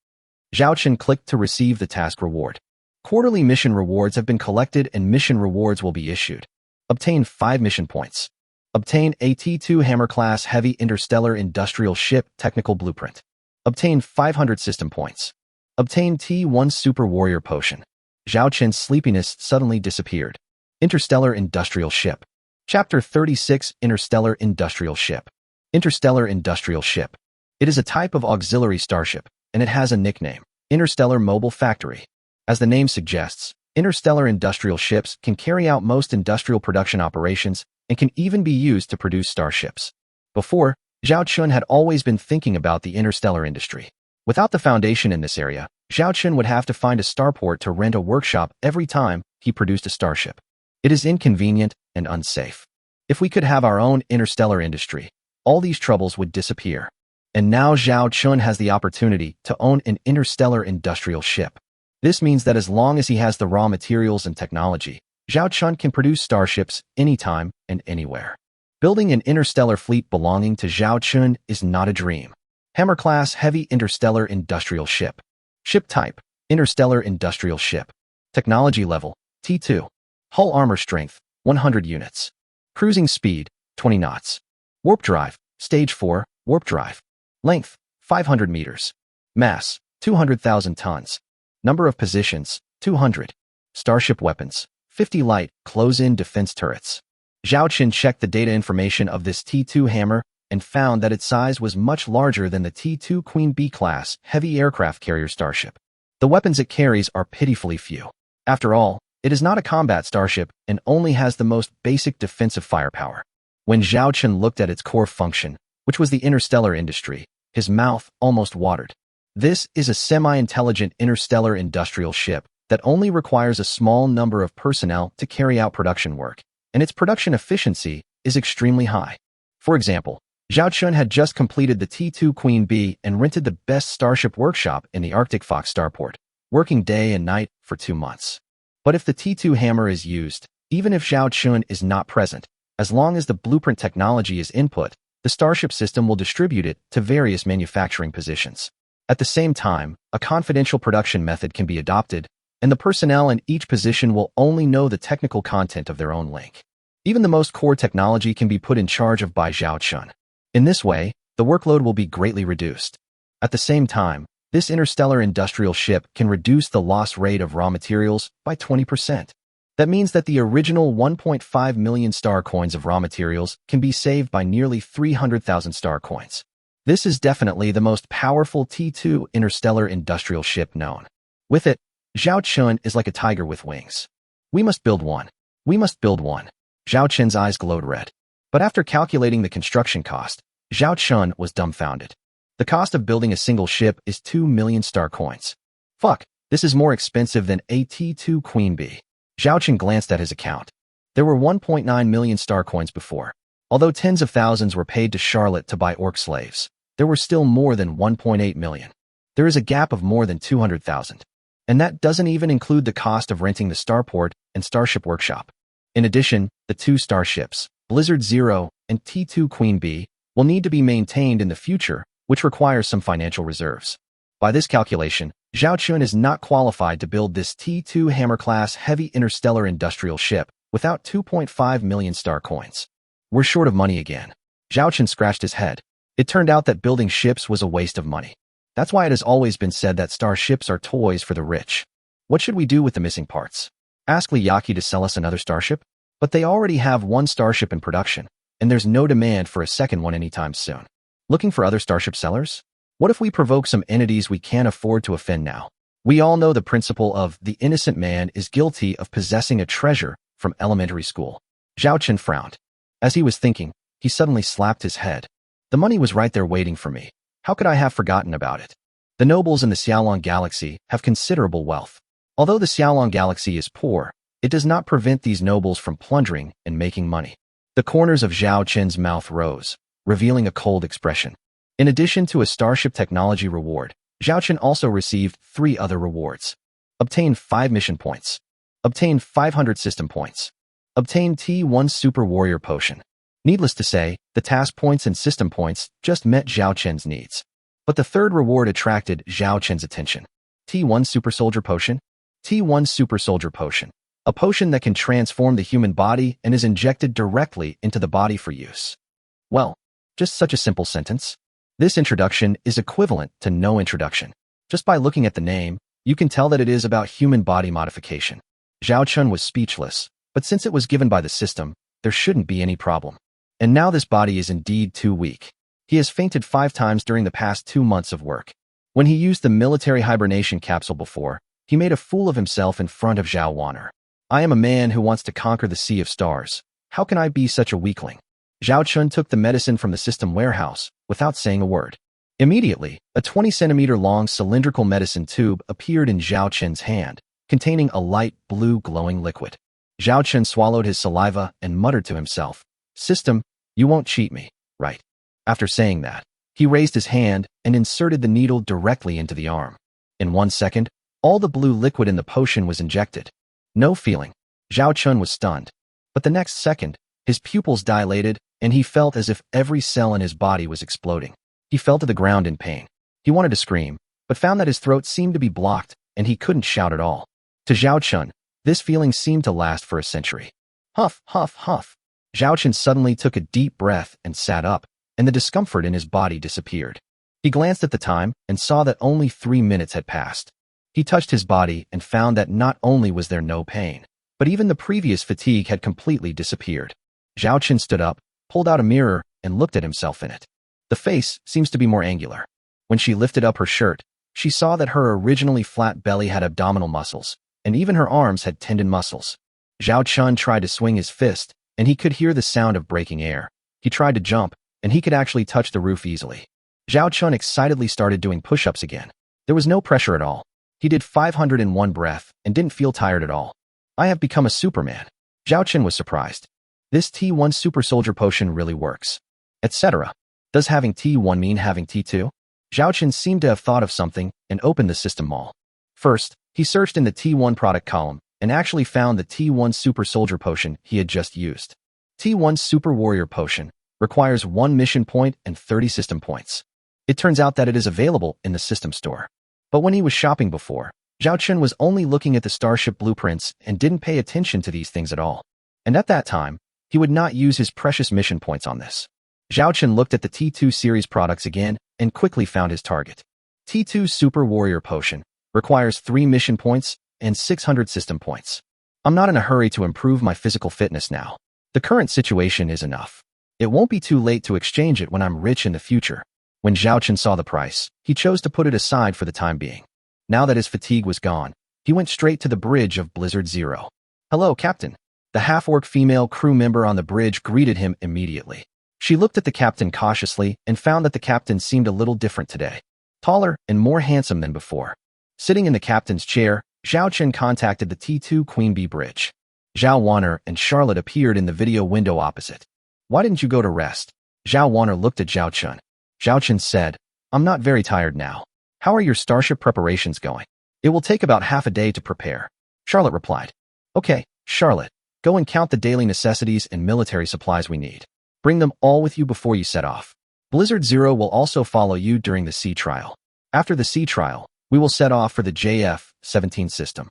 S1: Zhao Chun clicked to receive the task reward. Quarterly mission rewards have been collected and mission rewards will be issued. Obtain 5 mission points. Obtain a T2 Hammer-class heavy interstellar industrial ship technical blueprint. Obtain 500 system points. Obtain T1 Super Warrior Potion. Zhao Chun's sleepiness suddenly disappeared. Interstellar Industrial Ship. Chapter 36 Interstellar Industrial Ship. Interstellar Industrial Ship. It is a type of auxiliary starship, and it has a nickname, Interstellar Mobile Factory. As the name suggests, interstellar industrial ships can carry out most industrial production operations and can even be used to produce starships. Before, Zhao Chun had always been thinking about the interstellar industry. Without the foundation in this area, Zhao Chun would have to find a starport to rent a workshop every time he produced a starship. It is inconvenient and unsafe. If we could have our own interstellar industry, all these troubles would disappear. And now Zhao Chun has the opportunity to own an interstellar industrial ship. This means that as long as he has the raw materials and technology, Zhao Chun can produce starships anytime and anywhere. Building an interstellar fleet belonging to Zhao Chun is not a dream. Hammer-class heavy interstellar industrial ship. Ship type, interstellar industrial ship. Technology level, T2. Hull armor strength, 100 units. Cruising speed, 20 knots. Warp drive, stage 4, warp drive. Length, 500 meters. Mass, 200,000 tons. Number of positions, 200. Starship weapons, 50 light, close-in defense turrets. Zhao Chun checked the data information of this T2 hammer and found that its size was much larger than the T2 Queen Bee class heavy aircraft carrier starship. The weapons it carries are pitifully few. After all, it is not a combat starship and only has the most basic defensive firepower. When Zhao Chun looked at its core function, which was the interstellar industry, his mouth almost watered. This is a semi-intelligent interstellar industrial ship that only requires a small number of personnel to carry out production work, and its production efficiency is extremely high. For example, Zhao Chun had just completed the T2 Queen Bee and rented the best starship workshop in the Arctic Fox starport, working day and night for 2 months. But if the T2 hammer is used, even if Zhao Chun is not present, as long as the blueprint technology is input, the starship system will distribute it to various manufacturing positions. At the same time, a confidential production method can be adopted, and the personnel in each position will only know the technical content of their own link. Even the most core technology can be put in charge of by Zhao Chun. In this way, the workload will be greatly reduced. At the same time, this interstellar industrial ship can reduce the loss rate of raw materials by 20%. That means that the original 1.5 million star coins of raw materials can be saved by nearly 300,000 star coins. This is definitely the most powerful T2 interstellar industrial ship known. With it, Zhao Chun is like a tiger with wings. We must build one. We must build one. Zhao Chun's eyes glowed red. But after calculating the construction cost, Zhao Chun was dumbfounded. The cost of building a single ship is 2 million star coins. Fuck, this is more expensive than a T2 Queen Bee. Zhao Chun glanced at his account. There were 1.9 million star coins before. Although tens of thousands were paid to Charlotte to buy orc slaves, there were still more than 1.8 million. There is a gap of more than 200,000. And that doesn't even include the cost of renting the starport and starship workshop. In addition, the 2 starships, Blizzard Zero and T2 Queen Bee, will need to be maintained in the future, which requires some financial reserves. By this calculation, Zhao Chun is not qualified to build this T2 Hammer-class heavy interstellar industrial ship without 2.5 million star coins. We're short of money again. Zhao Chun scratched his head. It turned out that building ships was a waste of money. That's why it has always been said that starships are toys for the rich. What should we do with the missing parts? Ask Liyaki to sell us another starship? But they already have 1 starship in production, and there's no demand for a second one anytime soon. Looking for other starship sellers? What if we provoke some entities we can't afford to offend now? We all know the principle of the innocent man is guilty of possessing a treasure from elementary school. Zhao Chun frowned. As he was thinking, he suddenly slapped his head. The money was right there waiting for me. How could I have forgotten about it? The nobles in the Xiaolong Galaxy have considerable wealth. Although the Xiaolong Galaxy is poor, it does not prevent these nobles from plundering and making money. The corners of Zhao Chun's mouth rose, revealing a cold expression. In addition to a starship technology reward, Zhao Chun also received 3 other rewards. Obtain 5 mission points. Obtain 500 system points. Obtain T1 Super Warrior Potion. Needless to say, the task points and system points just met Zhao Chun's needs. But the third reward attracted Zhao Chun's attention. T1 Super Soldier Potion. T1 Super Soldier Potion. A potion that can transform the human body and is injected directly into the body for use. Well, just such a simple sentence. This introduction is equivalent to no introduction. Just by looking at the name, you can tell that it is about human body modification. Zhao Chun was speechless, but since it was given by the system, there shouldn't be any problem. And now this body is indeed too weak. He has fainted 5 times during the past 2 months of work. When he used the military hibernation capsule before, he made a fool of himself in front of Zhao Wan'er. I am a man who wants to conquer the Sea of Stars. How can I be such a weakling? Zhao Chun took the medicine from the system warehouse without saying a word. Immediately, a 20-centimeter long cylindrical medicine tube appeared in Zhao Chun's hand, containing a light blue glowing liquid. Zhao Chen swallowed his saliva and muttered to himself, "System, you won't cheat me, right?" After saying that, he raised his hand and inserted the needle directly into the arm. In 1 second, all the blue liquid in the potion was injected. No feeling. Zhao Chen was stunned. But the next second, his pupils dilated, and he felt as if every cell in his body was exploding. He fell to the ground in pain. He wanted to scream, but found that his throat seemed to be blocked, and he couldn't shout at all. To Zhao Chen, this feeling seemed to last for a century. Huff, huff, huff. Zhao Chen suddenly took a deep breath and sat up, and the discomfort in his body disappeared. He glanced at the time and saw that only 3 minutes had passed. He touched his body and found that not only was there no pain, but even the previous fatigue had completely disappeared. Zhao Chen stood up, pulled out a mirror, and looked at himself in it. The face seems to be more angular. When she lifted up her shirt, she saw that her originally flat belly had abdominal muscles, and even her arms had tendon muscles. Zhao Chen tried to swing his fist, and he could hear the sound of breaking air. He tried to jump, and he could actually touch the roof easily. Zhao Chen excitedly started doing push-ups again. There was no pressure at all. He did 501 breath and didn't feel tired at all. I have become a Superman. Zhao Chen was surprised. This T1 super soldier potion really works. Etc. Does having T1 mean having T2? Zhao Chen seemed to have thought of something and opened the system mall. First, he searched in the T1 product column and actually found the T1 super soldier potion he had just used. T1 super warrior potion requires 1 mission point and 30 system points. It turns out that it is available in the system store. But when he was shopping before, Zhao Chen was only looking at the starship blueprints and didn't pay attention to these things at all. And at that time, he would not use his precious mission points on this. Zhao Chen looked at the T2 series products again and quickly found his target. T2 Super Warrior Potion requires 3 mission points and 600 system points. I'm not in a hurry to improve my physical fitness now. The current situation is enough. It won't be too late to exchange it when I'm rich in the future. When Zhao Chen saw the price, he chose to put it aside for the time being. Now that his fatigue was gone, he went straight to the bridge of Blizzard Zero. "Hello, Captain." The half-orc female crew member on the bridge greeted him immediately. She looked at the captain cautiously and found that the captain seemed a little different today. Taller and more handsome than before. Sitting in the captain's chair, Zhao Chen contacted the T2 Queen Bee Bridge. Zhao Wanner and Charlotte appeared in the video window opposite. "Why didn't you go to rest?" Zhao Wanner looked at Zhao Chen. Zhao Chen said, "I'm not very tired now. How are your starship preparations going?" "It will take about half a day to prepare," Charlotte replied. "Okay, Charlotte, go and count the daily necessities and military supplies we need. Bring them all with you before you set off. Blizzard Zero will also follow you during the sea trial. After the sea trial, we will set off for the JF-17 system,"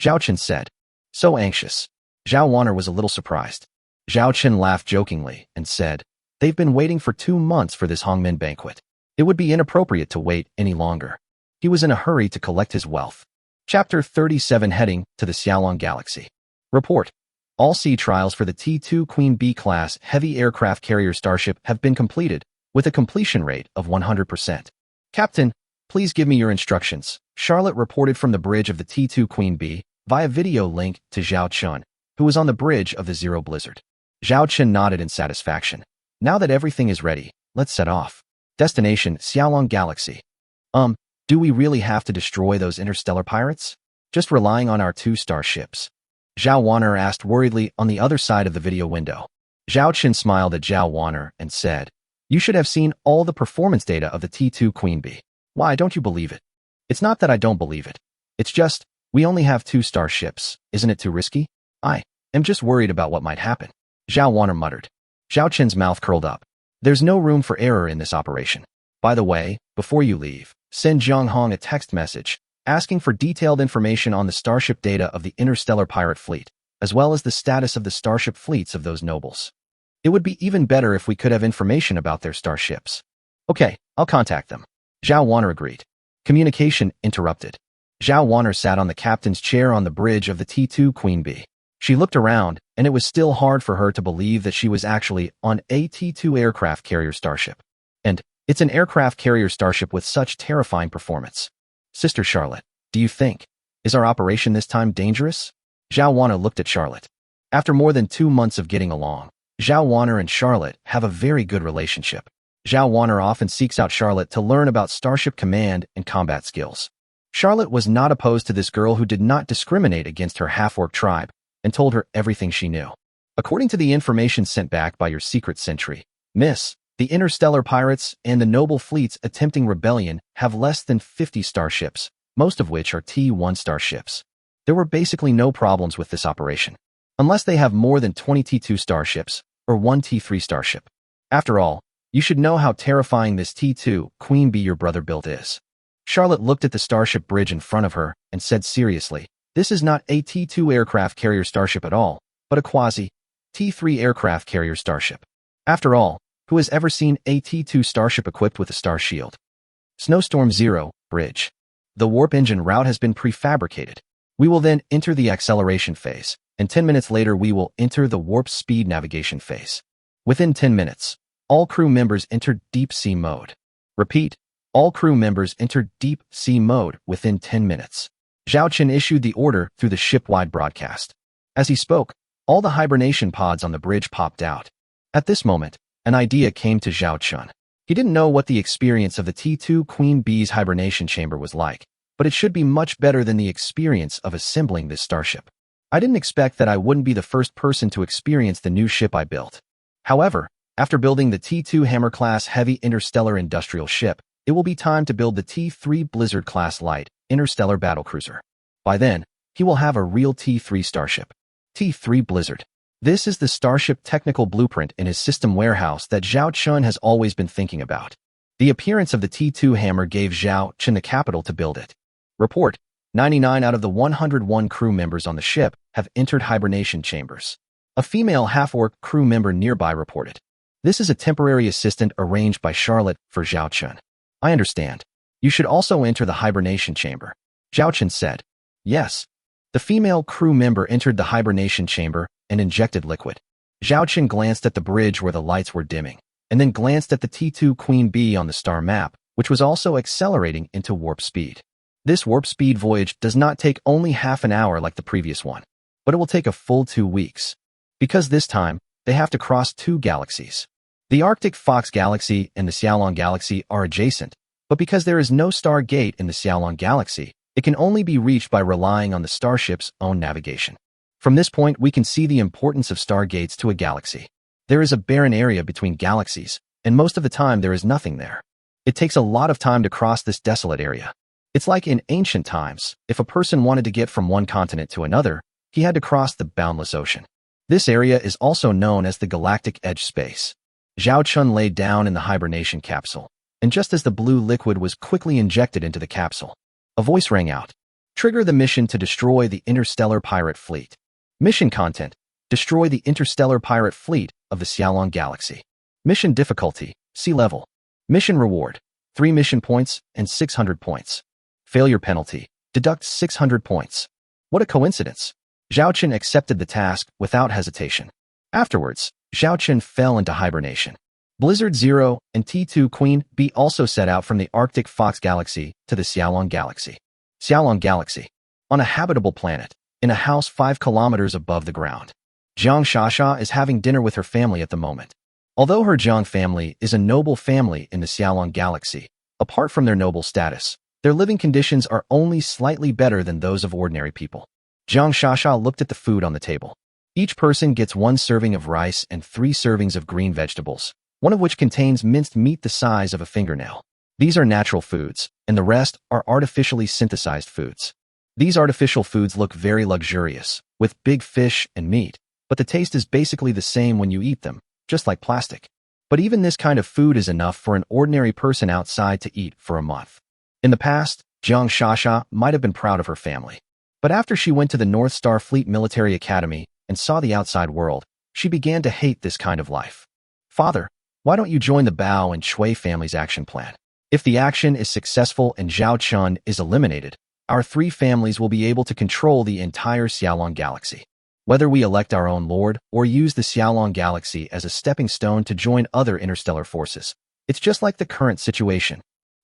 S1: Zhao Chen said. So anxious. Zhao Wanner was a little surprised. Zhao Chen laughed jokingly and said, "They've been waiting for 2 months for this Hongmen banquet. It would be inappropriate to wait any longer." He was in a hurry to collect his wealth. Chapter 37 Heading to the Xiaolong Galaxy. Report. All sea trials for the T2 Queen Bee class heavy aircraft carrier starship have been completed, with a completion rate of 100%. "Captain, please give me your instructions," Charlotte reported from the bridge of the T2 Queen Bee via video link to Zhao Chen, who was on the bridge of the Zero Blizzard. Zhao Chen nodded in satisfaction. "Now that everything is ready, let's set off. Destination Xiaolong Galaxy. Do we really have to destroy those interstellar pirates? Just relying on our 2 starships?" Zhao Wanner asked worriedly on the other side of the video window. Zhao Chen smiled at Zhao Wanner and said, "You should have seen all the performance data of the T2 Queen Bee. Why don't you believe it?" "It's not that I don't believe it. It's just, we only have 2 starships. Isn't it too risky?" "I am just worried about what might happen," Zhao Wanner muttered. Zhao Chen's mouth curled up. "There's no room for error in this operation. By the way, before you leave, send Zhang Hong a text message asking for detailed information on the starship data of the interstellar pirate fleet, as well as the status of the starship fleets of those nobles. It would be even better if we could have information about their starships." "Okay, I'll contact them," Zhao Wanner agreed. Communication interrupted. Zhao Wanner sat on the captain's chair on the bridge of the T2 Queen Bee. She looked around, and it was still hard for her to believe that she was actually on a T2 aircraft carrier starship. And it's an aircraft carrier starship with such terrifying performance. "Sister Charlotte, do you think, is our operation this time dangerous?" Zhao Wanner looked at Charlotte. After more than 2 months of getting along, Zhao Wanner and Charlotte have a very good relationship. Zhao Wanner often seeks out Charlotte to learn about starship command and combat skills. Charlotte was not opposed to this girl who did not discriminate against her half-orc tribe, and told her everything she knew. According to the information sent back by your secret sentry, Miss, the interstellar pirates and the noble fleets attempting rebellion have less than 50 starships, most of which are T-1 starships. There were basically no problems with this operation, unless they have more than 20 T-2 starships or 1 T-3 starship. After all, you should know how terrifying this T-2 Queen Bee your brother built is. Charlotte looked at the starship bridge in front of her and said seriously, this is not a T-2 aircraft carrier starship at all, but a quasi-T-3 aircraft carrier starship. After all, who has ever seen a T-2 starship equipped with a star shield? Snowstorm 0, bridge. The warp engine route has been prefabricated. We will then enter the acceleration phase, and 10 minutes later we will enter the warp speed navigation phase. Within 10 minutes, all crew members enter deep sea mode. Repeat, all crew members enter deep sea mode within 10 minutes. Zhao Chen issued the order through the ship-wide broadcast. As he spoke, all the hibernation pods on the bridge popped out. At this moment, an idea came to Zhao Chen. He didn't know what the experience of the T-2 Queen Bee's hibernation chamber was like, but it should be much better than the experience of assembling this starship. I didn't expect that I wouldn't be the first person to experience the new ship I built. However, after building the T-2 Hammer-class heavy interstellar industrial ship, it will be time to build the T-3 Blizzard-class light interstellar battlecruiser. By then, he will have a real T-3 starship. T-3 Blizzard. This is the starship technical blueprint in his system warehouse that Zhao Chen has always been thinking about. The appearance of the T-2 Hammer gave Zhao Chen the capital to build it. Report, 99 out of the 101 crew members on the ship have entered hibernation chambers. A female half-orc crew member nearby reported. This is a temporary assistant arranged by Charlotte for Zhao Chen. I understand. You should also enter the hibernation chamber. Zhao Chen said. Yes. The female crew member entered the hibernation chamber and injected liquid. Zhao Chen glanced at the bridge where the lights were dimming, and then glanced at the T-2 Queen Bee on the star map, which was also accelerating into warp speed. This warp speed voyage does not take only half an hour like the previous one, but it will take a full 2 weeks. Because this time, they have to cross 2 galaxies. The Arctic Fox Galaxy and the Xiaolong Galaxy are adjacent, but because there is no star gate in the Xiaolong Galaxy, it can only be reached by relying on the starship's own navigation. From this point, we can see the importance of stargates to a galaxy. There is a barren area between galaxies, and most of the time there is nothing there. It takes a lot of time to cross this desolate area. It's like in ancient times, if a person wanted to get from one continent to another, he had to cross the boundless ocean. This area is also known as the Galactic Edge Space. Zhao Chen lay down in the hibernation capsule, and just as the blue liquid was quickly injected into the capsule, a voice rang out. Trigger the mission to destroy the interstellar pirate fleet. Mission content: destroy the interstellar pirate fleet of the Xiaolong Galaxy. Mission difficulty: sea level. Mission reward: 3 mission points and 600 points. Failure penalty: deduct 600 points. What a coincidence. Zhao Chen accepted the task without hesitation. Afterwards, Zhao Chen fell into hibernation. Blizzard 0 and T-2 Queen Bee also set out from the Arctic Fox Galaxy to the Xiaolong Galaxy. Xiaolong Galaxy. On a habitable planet, in a house 5 kilometers above the ground. Jiang Shasha is having dinner with her family at the moment. Although her Jiang family is a noble family in the Xiaolong Galaxy, apart from their noble status, their living conditions are only slightly better than those of ordinary people. Jiang Shasha looked at the food on the table. Each person gets 1 serving of rice and 3 servings of green vegetables, one of which contains minced meat the size of a fingernail. These are natural foods, and the rest are artificially synthesized foods. These artificial foods look very luxurious, with big fish and meat, but the taste is basically the same when you eat them, just like plastic. But even this kind of food is enough for an ordinary person outside to eat for a month. In the past, Jiang Shasha might have been proud of her family. But after she went to the North Starfleet Military Academy and saw the outside world, she began to hate this kind of life. Father, why don't you join the Bao and Shui family's action plan? If the action is successful and Zhao Chen is eliminated, our 3 families will be able to control the entire Xiaolong Galaxy. Whether we elect our own lord or use the Xiaolong Galaxy as a stepping stone to join other interstellar forces, it's just like the current situation.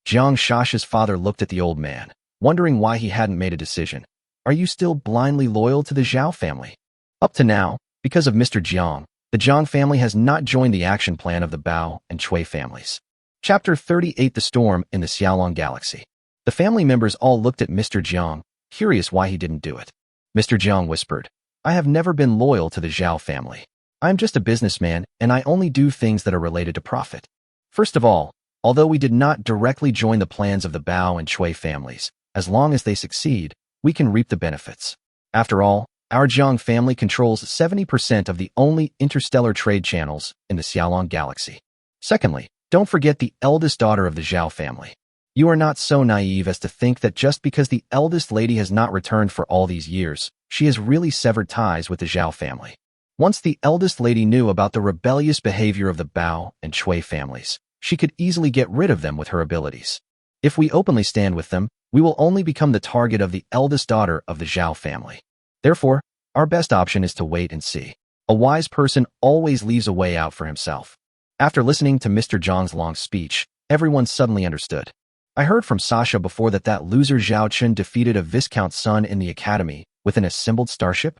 S1: Jiang Shasha's father looked at the old man, wondering why he hadn't made a decision. Are you still blindly loyal to the Zhao family? Up to now, because of Mr. Jiang, the Jiang family has not joined the action plan of the Bao and Shui families. Chapter 38: The Storm in the Xiaolong Galaxy. The family members all looked at Mr. Jiang, curious why he didn't do it. Mr. Jiang whispered, I have never been loyal to the Zhao family. I am just a businessman, and I only do things that are related to profit. First of all, although we did not directly join the plans of the Bao and Cui families, as long as they succeed, we can reap the benefits. After all, our Jiang family controls 70% of the only interstellar trade channels in the Xiaolong galaxy. Secondly, don't forget the eldest daughter of the Zhao family. You are not so naive as to think that just because the eldest lady has not returned for all these years, she has really severed ties with the Zhao family. Once the eldest lady knew about the rebellious behavior of the Bao and Cui families, she could easily get rid of them with her abilities. If we openly stand with them, we will only become the target of the eldest daughter of the Zhao family. Therefore, our best option is to wait and see. A wise person always leaves a way out for himself. After listening to Mr. Zhang's long speech, everyone suddenly understood. I heard from Sasha before that loser Zhao Chun defeated a Viscount's son in the academy with an assembled starship.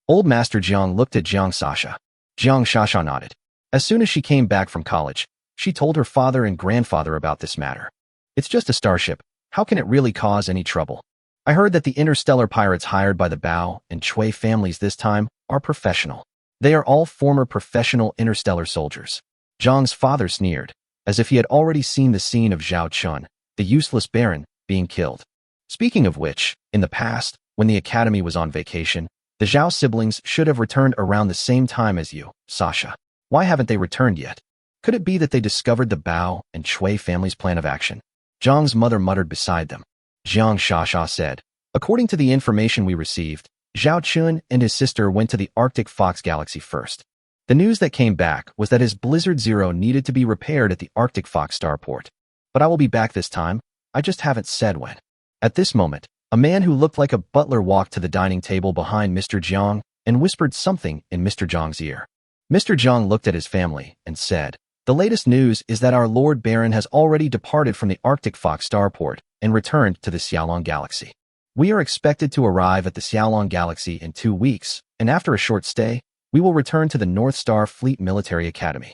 S1: Old Master Jiang looked at Jiang Sasha. Jiang Sasha nodded. As soon as she came back from college, she told her father and grandfather about this matter. It's just a starship. How can it really cause any trouble? I heard that the interstellar pirates hired by the Bao and Cui families this time are professional. They are all former professional interstellar soldiers. Jiang's father sneered, as if he had already seen the scene of Zhao Chun, the useless baron, being killed. Speaking of which, in the past, when the academy was on vacation, the Zhao siblings should have returned around the same time as you, Sasha. Why haven't they returned yet? Could it be that they discovered the Bao and Cui family's plan of action? Jiang's mother muttered beside them. Jiang Sasha said, according to the information we received, Zhao Chun and his sister went to the Arctic Fox Galaxy first. The news that came back was that his Blizzard Zero needed to be repaired at the Arctic Fox starport. But I will be back this time, I just haven't said when. At this moment, a man who looked like a butler walked to the dining table behind Mr. Jiang and whispered something in Mr. Jiang's ear. Mr. Jiang looked at his family and said, the latest news is that our Lord Baron has already departed from the Arctic Fox starport and returned to the Xiaolong Galaxy. We are expected to arrive at the Xiaolong Galaxy in 2 weeks, and after a short stay, we will return to the North Star Fleet Military Academy.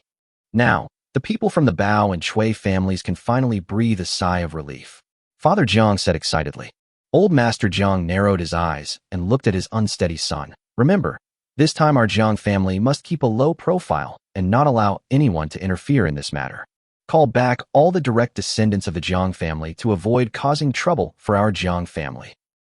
S1: Now, the people from the Bao and Cui families can finally breathe a sigh of relief. Father Jiang said excitedly. Old Master Jiang narrowed his eyes and looked at his unsteady son. Remember, this time our Jiang family must keep a low profile and not allow anyone to interfere in this matter. Call back all the direct descendants of the Jiang family to avoid causing trouble for our Jiang family.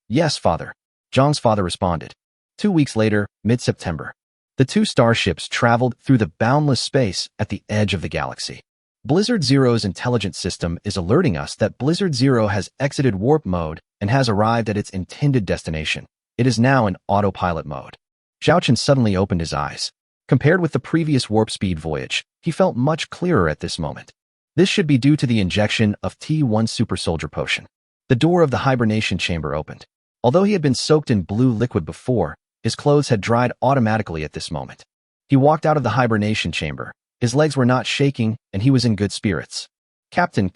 S1: Yes, father. Jiang's father responded. 2 weeks later, mid-September, the two starships traveled through the boundless space at the edge of the galaxy. Blizzard Zero's intelligence system is alerting us that Blizzard Zero has exited warp mode and has arrived at its intended destination. It is now in autopilot mode. Zhao Chun suddenly opened his eyes. Compared with the previous warp speed voyage, he felt much clearer at this moment. This should be due to the injection of T1 Super Soldier Potion. The door of the hibernation chamber opened. Although he had been soaked in blue liquid before, his clothes had dried automatically at this moment. He walked out of the hibernation chamber. His legs were not shaking, and he was in good spirits. Captain.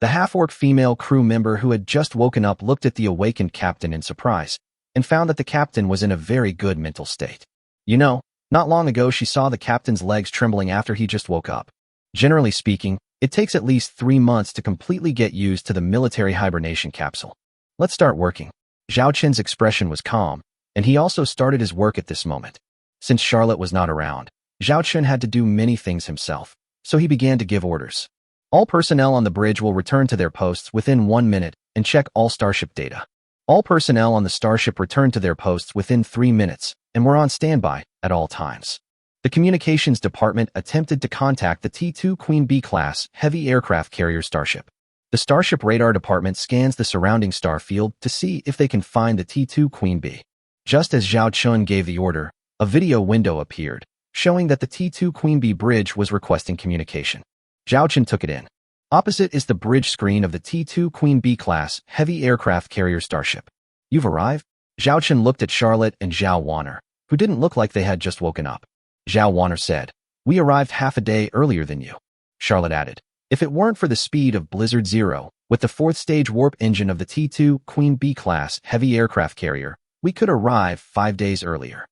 S1: The half-orc female crew member who had just woken up looked at the awakened captain in surprise, and found that the captain was in a very good mental state. You know, not long ago she saw the captain's legs trembling after he just woke up. Generally speaking, it takes at least 3 months to completely get used to the military hibernation capsule. Let's start working. Zhao Chun's expression was calm, and he also started his work at this moment. Since Charlotte was not around, Zhao Chun had to do many things himself, so he began to give orders. All personnel on the bridge will return to their posts within 1 minute and check all starship data. All personnel on the starship returned to their posts within 3 minutes and were on standby at all times. The communications department attempted to contact the T2 Queen Bee class heavy aircraft carrier starship. The starship radar department scans the surrounding star field to see if they can find the T2 Queen Bee. Just as Zhao Chun gave the order, a video window appeared, showing that the T2 Queen Bee bridge was requesting communication. Zhao Chun took it in. Opposite is the bridge screen of the T2 Queen Bee class heavy aircraft carrier starship. You've arrived? Zhao Chun looked at Charlotte and Zhao Warner, who didn't look like they had just woken up. Zhao Warner said, we arrived half a day earlier than you. Charlotte added, if it weren't for the speed of Blizzard Zero, with the 4th stage warp engine of the T2 Queen Bee class heavy aircraft carrier, we could arrive 5 days earlier.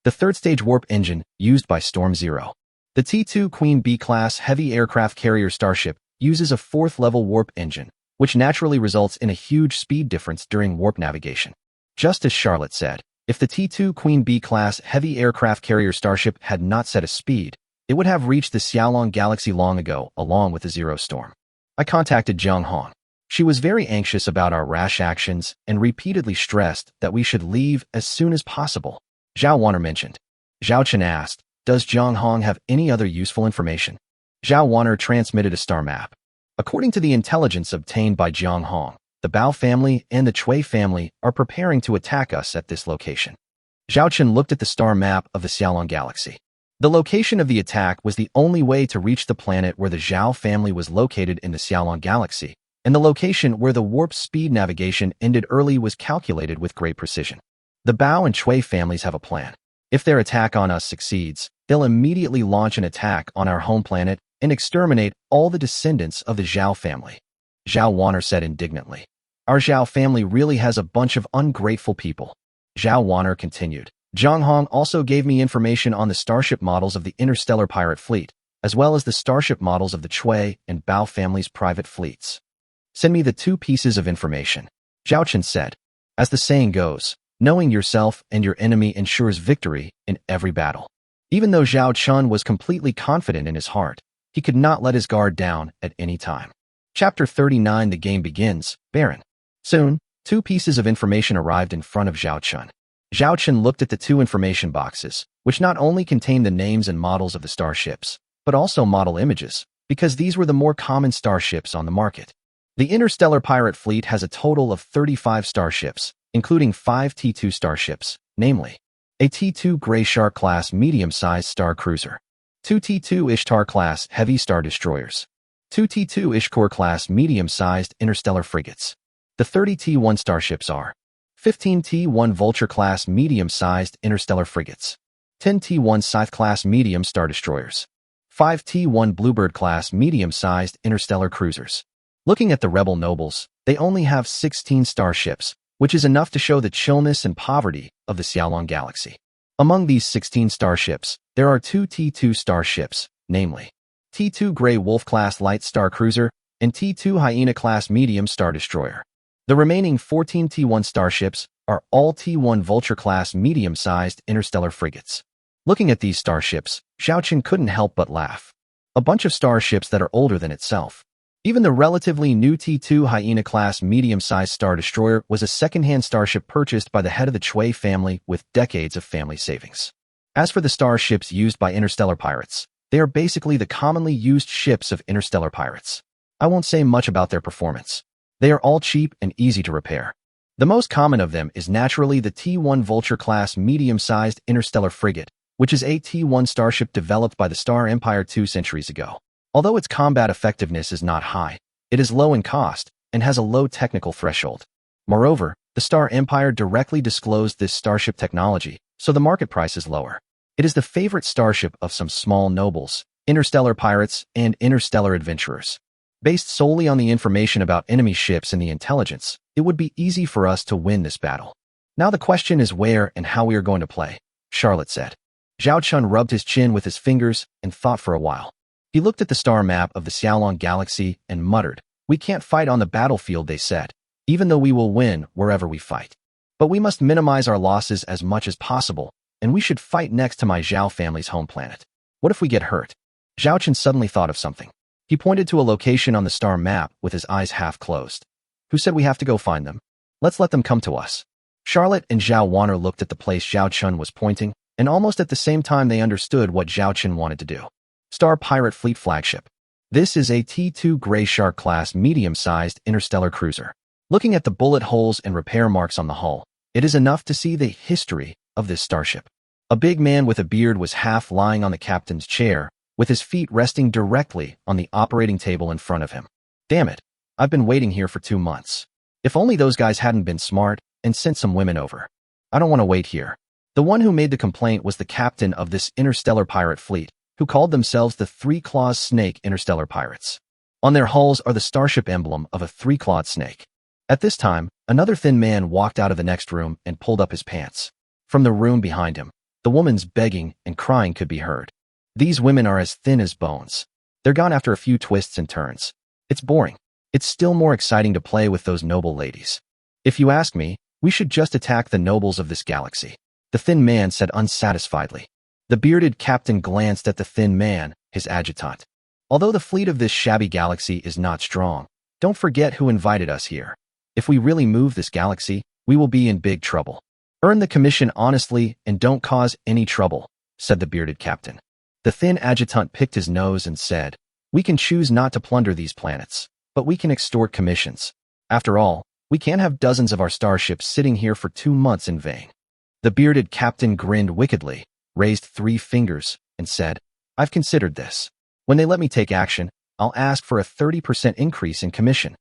S1: The 3rd stage warp engine, used by Storm Zero. The T2 Queen Bee class heavy aircraft carrier starship uses a 4th level warp engine, which naturally results in a huge speed difference during warp navigation. Just as Charlotte said, If the T-2 Queen Bee-class heavy aircraft carrier starship had not set a speed, it would have reached the Xiaolong Galaxy long ago, along with the Zero Storm. I contacted Jiang Hong. She was very anxious about our rash actions and repeatedly stressed that we should leave as soon as possible. Zhao Wanner mentioned. Zhao Chen asked, "Does Jiang Hong have any other useful information?" Zhao Wanner transmitted a star map. According to the intelligence obtained by Jiang Hong, the Bao family and the Chui family are preparing to attack us at this location. Zhao Chen looked at the star map of the Xiaolong Galaxy. The location of the attack was the only way to reach the planet where the Zhao family was located in the Xiaolong Galaxy, and the location where the warp speed navigation ended early was calculated with great precision. The Bao and Chui families have a plan. If their attack on us succeeds, they'll immediately launch an attack on our home planet and exterminate all the descendants of the Zhao family. Zhao Wanner said indignantly. Our Zhao family really has a bunch of ungrateful people. Zhao Wanner continued. Jiang Hong also gave me information on the starship models of the interstellar pirate fleet, as well as the starship models of the Chui and Bao families' private fleets. Send me the 2 pieces of information, Zhao Chen said. As the saying goes, knowing yourself and your enemy ensures victory in every battle. Even though Zhao Chun was completely confident in his heart, he could not let his guard down at any time. Chapter 39. The game begins. Baron. Soon, 2 pieces of information arrived in front of Zhao Chun. Zhao Chun looked at the 2 information boxes, which not only contained the names and models of the starships, but also model images, because these were the more common starships on the market. The interstellar pirate fleet has a total of 35 starships, including 5 T-2 starships, namely, a T-2 Grey Shark class medium-sized star cruiser, 2 T-2 Ishtar class heavy star destroyers, 2 T-2 Ishkor class medium-sized interstellar frigates. The 30 T-1 starships are 15 T-1 Vulture class medium-sized interstellar frigates, 10 T-1 Scythe class medium star destroyers, 5 T-1 Bluebird class medium-sized interstellar cruisers. Looking at the rebel nobles, they only have 16 starships, which is enough to show the chillness and poverty of the Xiaolong Galaxy. Among these 16 starships, there are 2 T-2 starships, namely, T-2 Grey Wolf class light star cruiser and T-2 Hyena class medium star destroyer. The remaining 14 T-1 starships are all T-1 Vulture class medium-sized interstellar frigates. Looking at these starships, Zhao Chen couldn't help but laugh. A bunch of starships that are older than itself. Even the relatively new T-2 Hyena class medium-sized star destroyer was a second-hand starship purchased by the head of the Chui family with decades of family savings. As for the starships used by interstellar pirates, they are basically the commonly used ships of interstellar pirates. I won't say much about their performance. They are all cheap and easy to repair. The most common of them is naturally the T-1 Vulture class medium-sized interstellar frigate, which is a T-1 starship developed by the Star Empire 2 centuries ago. Although its combat effectiveness is not high, it is low in cost and has a low technical threshold. Moreover, the Star Empire directly disclosed this starship technology, so the market price is lower. It is the favorite starship of some small nobles, interstellar pirates, and interstellar adventurers. Based solely on the information about enemy ships and the intelligence, it would be easy for us to win this battle. Now the question is where and how we are going to play, Charlotte said. Zhao Chun rubbed his chin with his fingers and thought for a while. He looked at the star map of the Xiaolong Galaxy and muttered, "We can't fight on the battlefield," they said, "even though we will win wherever we fight. But we must minimize our losses as much as possible, and we should fight next to my Zhao family's home planet. What if we get hurt?" Zhao Chun suddenly thought of something. He pointed to a location on the star map with his eyes half closed. "Who said we have to go find them? Let's let them come to us." Charlotte and Zhao Wanner looked at the place Zhao Chun was pointing, and almost at the same time they understood what Zhao Chun wanted to do. Star Pirate Fleet Flagship. This is a T-2 Grey Shark class medium-sized interstellar cruiser. Looking at the bullet holes and repair marks on the hull, it is enough to see the history of this starship. A big man with a beard was half lying on the captain's chair, with his feet resting directly on the operating table in front of him. "Damn it, I've been waiting here for 2 months. If only those guys hadn't been smart and sent some women over. I don't want to wait here." The one who made the complaint was the captain of this interstellar pirate fleet, who called themselves the Three-Claws Snake Interstellar Pirates. On their hulls are the starship emblem of a three-clawed snake. At this time, another thin man walked out of the next room and pulled up his pants. From the room behind him, the woman's begging and crying could be heard. These women are as thin as bones. They're gone after a few twists and turns. It's boring. It's still more exciting to play with those noble ladies. If you ask me, we should just attack the nobles of this galaxy. the thin man said unsatisfiedly. The bearded captain glanced at the thin man, his adjutant. Although the fleet of this shabby galaxy is not strong, don't forget who invited us here. If we really move this galaxy, we will be in big trouble. Earn the commission honestly and don't cause any trouble, said the bearded captain. The thin adjutant picked his nose and said, we can choose not to plunder these planets, but we can extort commissions. After all, we can't have dozens of our starships sitting here for 2 months in vain. The bearded captain grinned wickedly, raised 3 fingers, and said, I've considered this. When they let me take action, I'll ask for a 30% increase in commission.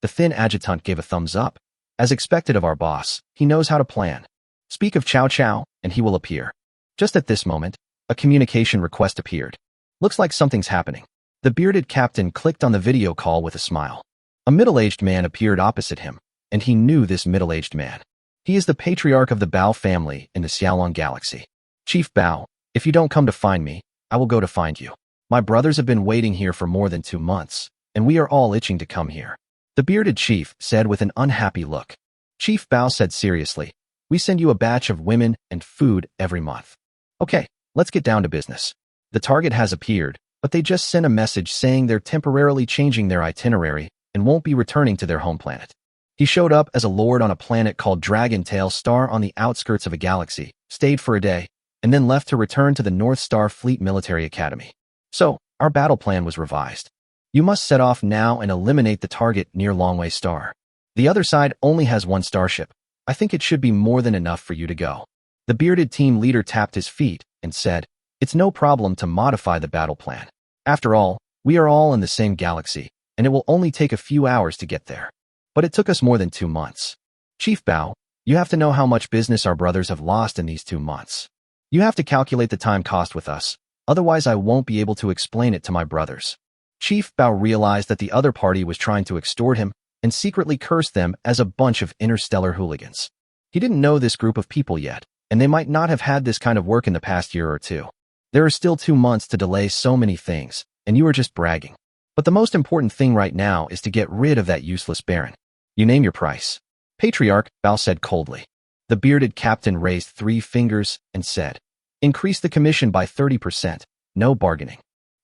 S1: The thin adjutant gave a thumbs up. As expected of our boss, he knows how to plan. Speak of Chow Chow, and he will appear. Just at this moment, a communication request appeared. Looks like something's happening. The bearded captain clicked on the video call with a smile. A middle-aged man appeared opposite him, and he knew this middle-aged man. He is the patriarch of the Bao family in the Xiaolong galaxy. Chief Bao, if you don't come to find me, I will go to find you. My brothers have been waiting here for more than 2 months, and we are all itching to come here. The bearded chief said with an unhappy look. Chief Bao said seriously, we send you a batch of women and food every month. Okay, let's get down to business. The target has appeared, but they just sent a message saying they're temporarily changing their itinerary and won't be returning to their home planet. He showed up as a lord on a planet called Dragon Tail Star on the outskirts of a galaxy, stayed for a day, and then left to return to the North Starfleet Military Academy. So, our battle plan was revised. You must set off now and eliminate the target near Longway Star. The other side only has 1 starship. I think it should be more than enough for you to go. The bearded team leader tapped his feet and said, it's no problem to modify the battle plan. After all, we are all in the same galaxy, and it will only take a few hours to get there. But it took us more than 2 months. Chief Bao, you have to know how much business our brothers have lost in these 2 months. You have to calculate the time cost with us. Otherwise, I won't be able to explain it to my brothers. Chief Bao realized that the other party was trying to extort him and secretly cursed them as a bunch of interstellar hooligans. He didn't know this group of people yet, and they might not have had this kind of work in the past year or 2. There are still 2 months to delay so many things, and you are just bragging. But the most important thing right now is to get rid of that useless baron. You name your price. Patriarch, Bao said coldly. The bearded captain raised 3 fingers and said, increase the commission by 30%, no bargaining.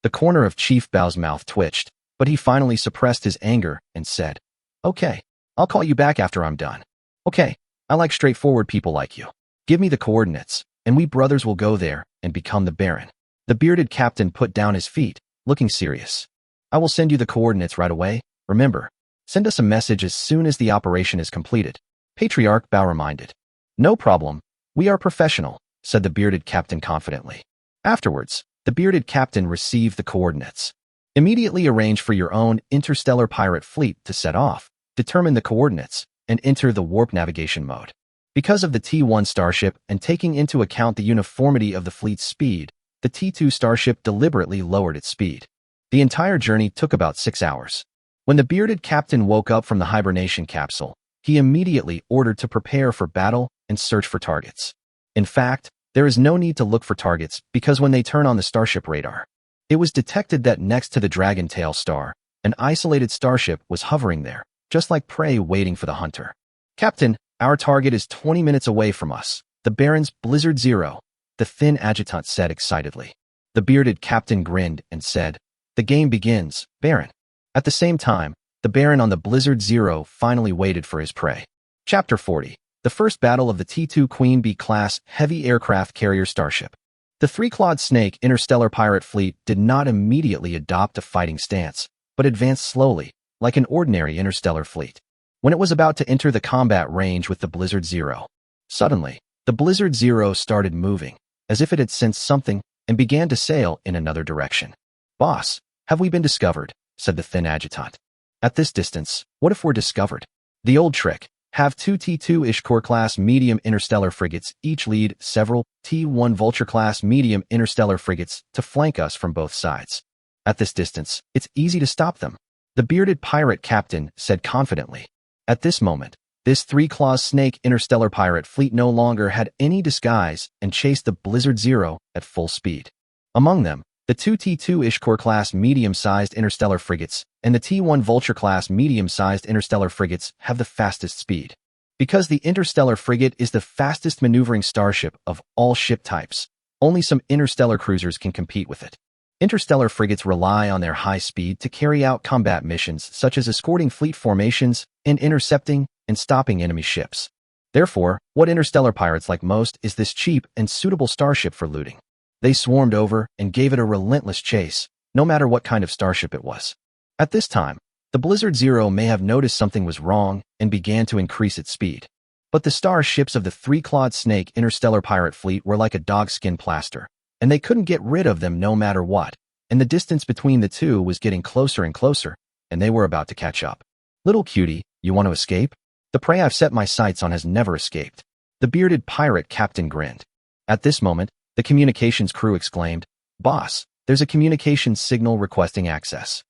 S1: The corner of Chief Bao's mouth twitched, but he finally suppressed his anger and said, okay, I'll call you back after I'm done. Okay, I like straightforward people like you. Give me the coordinates, and we brothers will go there and become the baron. The bearded captain put down his feet, looking serious. I will send you the coordinates right away. Remember, send us a message as soon as the operation is completed. Patriarch Bao reminded. No problem. We are professional, said the bearded captain confidently. Afterwards, the bearded captain received the coordinates. Immediately arrange for your own interstellar pirate fleet to set off, determine the coordinates, and enter the warp navigation mode. Because of the T1 starship and taking into account the uniformity of the fleet's speed, the T2 starship deliberately lowered its speed. The entire journey took about 6 hours. When the bearded captain woke up from the hibernation capsule, he immediately ordered to prepare for battle and search for targets. In fact, there is no need to look for targets because when they turn on the starship radar, it was detected that next to the Dragon Tail Star, an isolated starship was hovering there, just like prey waiting for the hunter. Captain, our target is 20 minutes away from us. The Baron's Blizzard Zero, the thin adjutant said excitedly. The bearded captain grinned and said, the game begins, Baron. At the same time, the Baron on the Blizzard Zero finally waited for his prey. Chapter 40. The first battle of the T2 Queen Bee-class heavy aircraft carrier starship. The 3-clawed snake interstellar pirate fleet did not immediately adopt a fighting stance, but advanced slowly, like an ordinary interstellar fleet. When it was about to enter the combat range with the Blizzard Zero, suddenly, the Blizzard Zero started moving, as if it had sensed something, and began to sail in another direction. Boss, have we been discovered? Said the thin adjutant. At this distance, what if we're discovered? The old trick. Have 2 T2 Ishkor-class medium interstellar frigates each lead several T1 Vulture-class medium interstellar frigates to flank us from both sides. At this distance, it's easy to stop them, the bearded pirate captain said confidently. At this moment, this 3-clawed snake interstellar pirate fleet no longer had any disguise and chased the Blizzard Zero at full speed. Among them, the 2 T2 Ishkor-class medium-sized interstellar frigates and the T1 Vulture-class medium-sized interstellar frigates have the fastest speed. Because the interstellar frigate is the fastest maneuvering starship of all ship types, only some interstellar cruisers can compete with it. Interstellar frigates rely on their high speed to carry out combat missions such as escorting fleet formations and intercepting and stopping enemy ships. Therefore, what interstellar pirates like most is this cheap and suitable starship for looting. They swarmed over and gave it a relentless chase, no matter what kind of starship it was. At this time, the Blizzard Zero may have noticed something was wrong and began to increase its speed. But the starships of the three-clawed snake interstellar pirate fleet were like a dogskin plaster, and they couldn't get rid of them no matter what, and the distance between the two was getting closer and closer, and they were about to catch up. Little cutie, you want to escape? The prey I've set my sights on has never escaped. The bearded pirate captain grinned. At this moment, the communications crew exclaimed, Boss, there's a communications signal requesting access.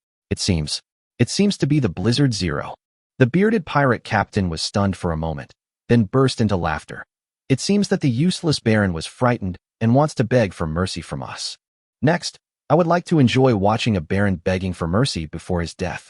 S1: It seems to be the Blizzard Zero. The bearded pirate captain was stunned for a moment, then burst into laughter. It seems that the useless Baron was frightened and wants to beg for mercy from us. Next, I would like to enjoy watching a Baron begging for mercy before his death.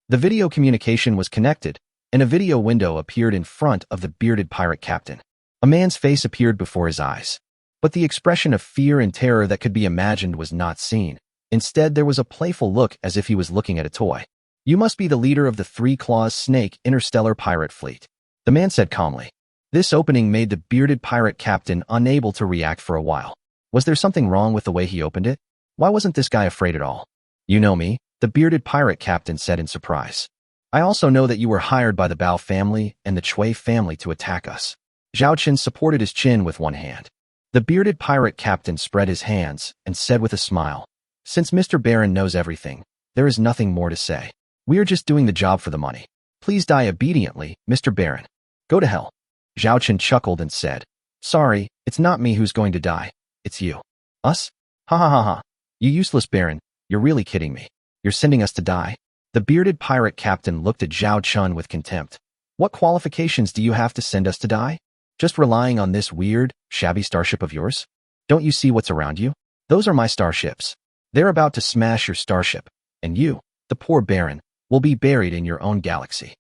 S1: The video communication was connected, and a video window appeared in front of the bearded pirate captain. A man's face appeared before his eyes. But the expression of fear and terror that could be imagined was not seen. Instead, there was a playful look as if he was looking at a toy. You must be the leader of the three-claws snake interstellar pirate fleet, the man said calmly. This opening made the bearded pirate captain unable to react for a while. Was there something wrong with the way he opened it? Why wasn't this guy afraid at all? You know me, the bearded pirate captain said in surprise. I also know that you were hired by the Bao family and the Chui family to attack us. Zhao Qin supported his chin with one hand. The bearded pirate captain spread his hands and said with a smile, Since Mr. Baron knows everything, there is nothing more to say. We are just doing the job for the money. Please die obediently, Mr. Baron. Go to hell. Zhao Qin chuckled and said, Sorry, it's not me who's going to die. It's you. Us? Ha ha ha ha. You useless Baron, you're really kidding me. You're sending us to die? The bearded pirate captain looked at Zhao Qin with contempt. What qualifications do you have to send us to die? Just relying on this weird, shabby starship of yours? Don't you see what's around you? Those are my starships. They're about to smash your starship, and you, the poor Baron, will be buried in your own galaxy.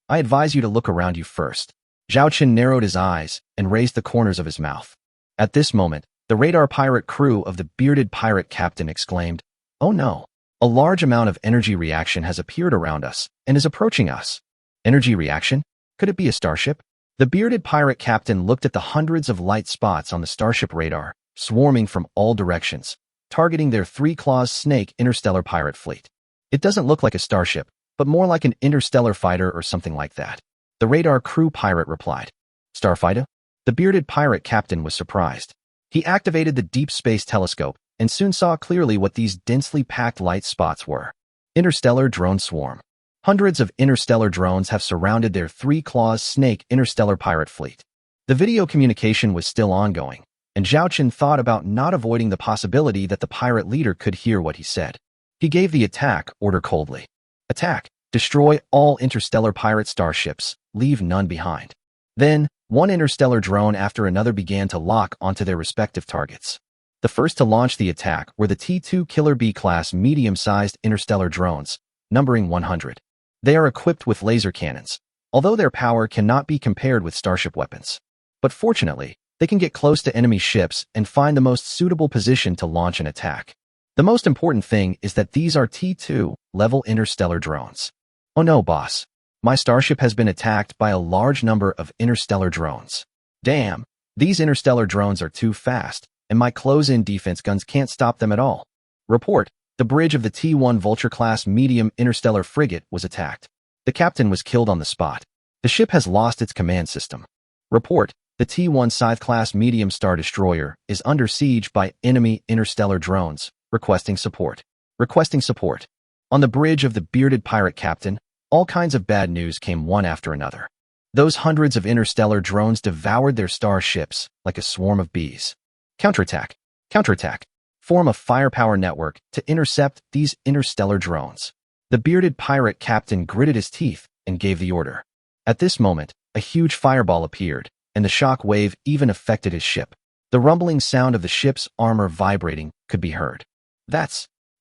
S1: I advise you to look around you first. Zhao Qin narrowed his eyes and raised the corners of his mouth. At this moment, the radar pirate crew of the bearded pirate captain exclaimed, Oh no! A large amount of energy reaction has appeared around us and is approaching us. Energy reaction? Could it be a starship? The bearded pirate captain looked at the hundreds of light spots on the starship radar, swarming from all directions, targeting their three-claws snake interstellar pirate fleet. It doesn't look like a starship, but more like an interstellar fighter or something like that. The radar crew pirate replied. Starfighter? The bearded pirate captain was surprised. He activated the deep space telescope and soon saw clearly what these densely packed light spots were. Interstellar drone swarm. Hundreds of interstellar drones have surrounded their three-claws snake interstellar pirate fleet. The video communication was still ongoing, and Zhao Qin thought about not avoiding the possibility that the pirate leader could hear what he said. He gave the attack order coldly. Attack! Destroy all interstellar pirate starships, leave none behind. Then, one interstellar drone after another began to lock onto their respective targets. The first to launch the attack were the T-2 Killer B-class medium-sized interstellar drones, numbering 100. They are equipped with laser cannons, although their power cannot be compared with starship weapons. But fortunately, they can get close to enemy ships and find the most suitable position to launch an attack. The most important thing is that these are T-2 level interstellar drones. Oh no, boss. My starship has been attacked by a large number of interstellar drones. Damn, these interstellar drones are too fast, and my close-in defense guns can't stop them at all. Report, the bridge of the T-1 Vulture-class medium interstellar frigate was attacked. The captain was killed on the spot. The ship has lost its command system. Report, the T-1 Scythe-class medium star destroyer is under siege by enemy interstellar drones, requesting support. Requesting support. On the bridge of the bearded pirate captain, all kinds of bad news came one after another. Those hundreds of interstellar drones devoured their starships like a swarm of bees. Counterattack. Counterattack. Form a firepower network to intercept these interstellar drones. The bearded pirate captain gritted his teeth and gave the order. At this moment, a huge fireball appeared, and the shock wave even affected his ship. The rumbling sound of the ship's armor vibrating could be heard.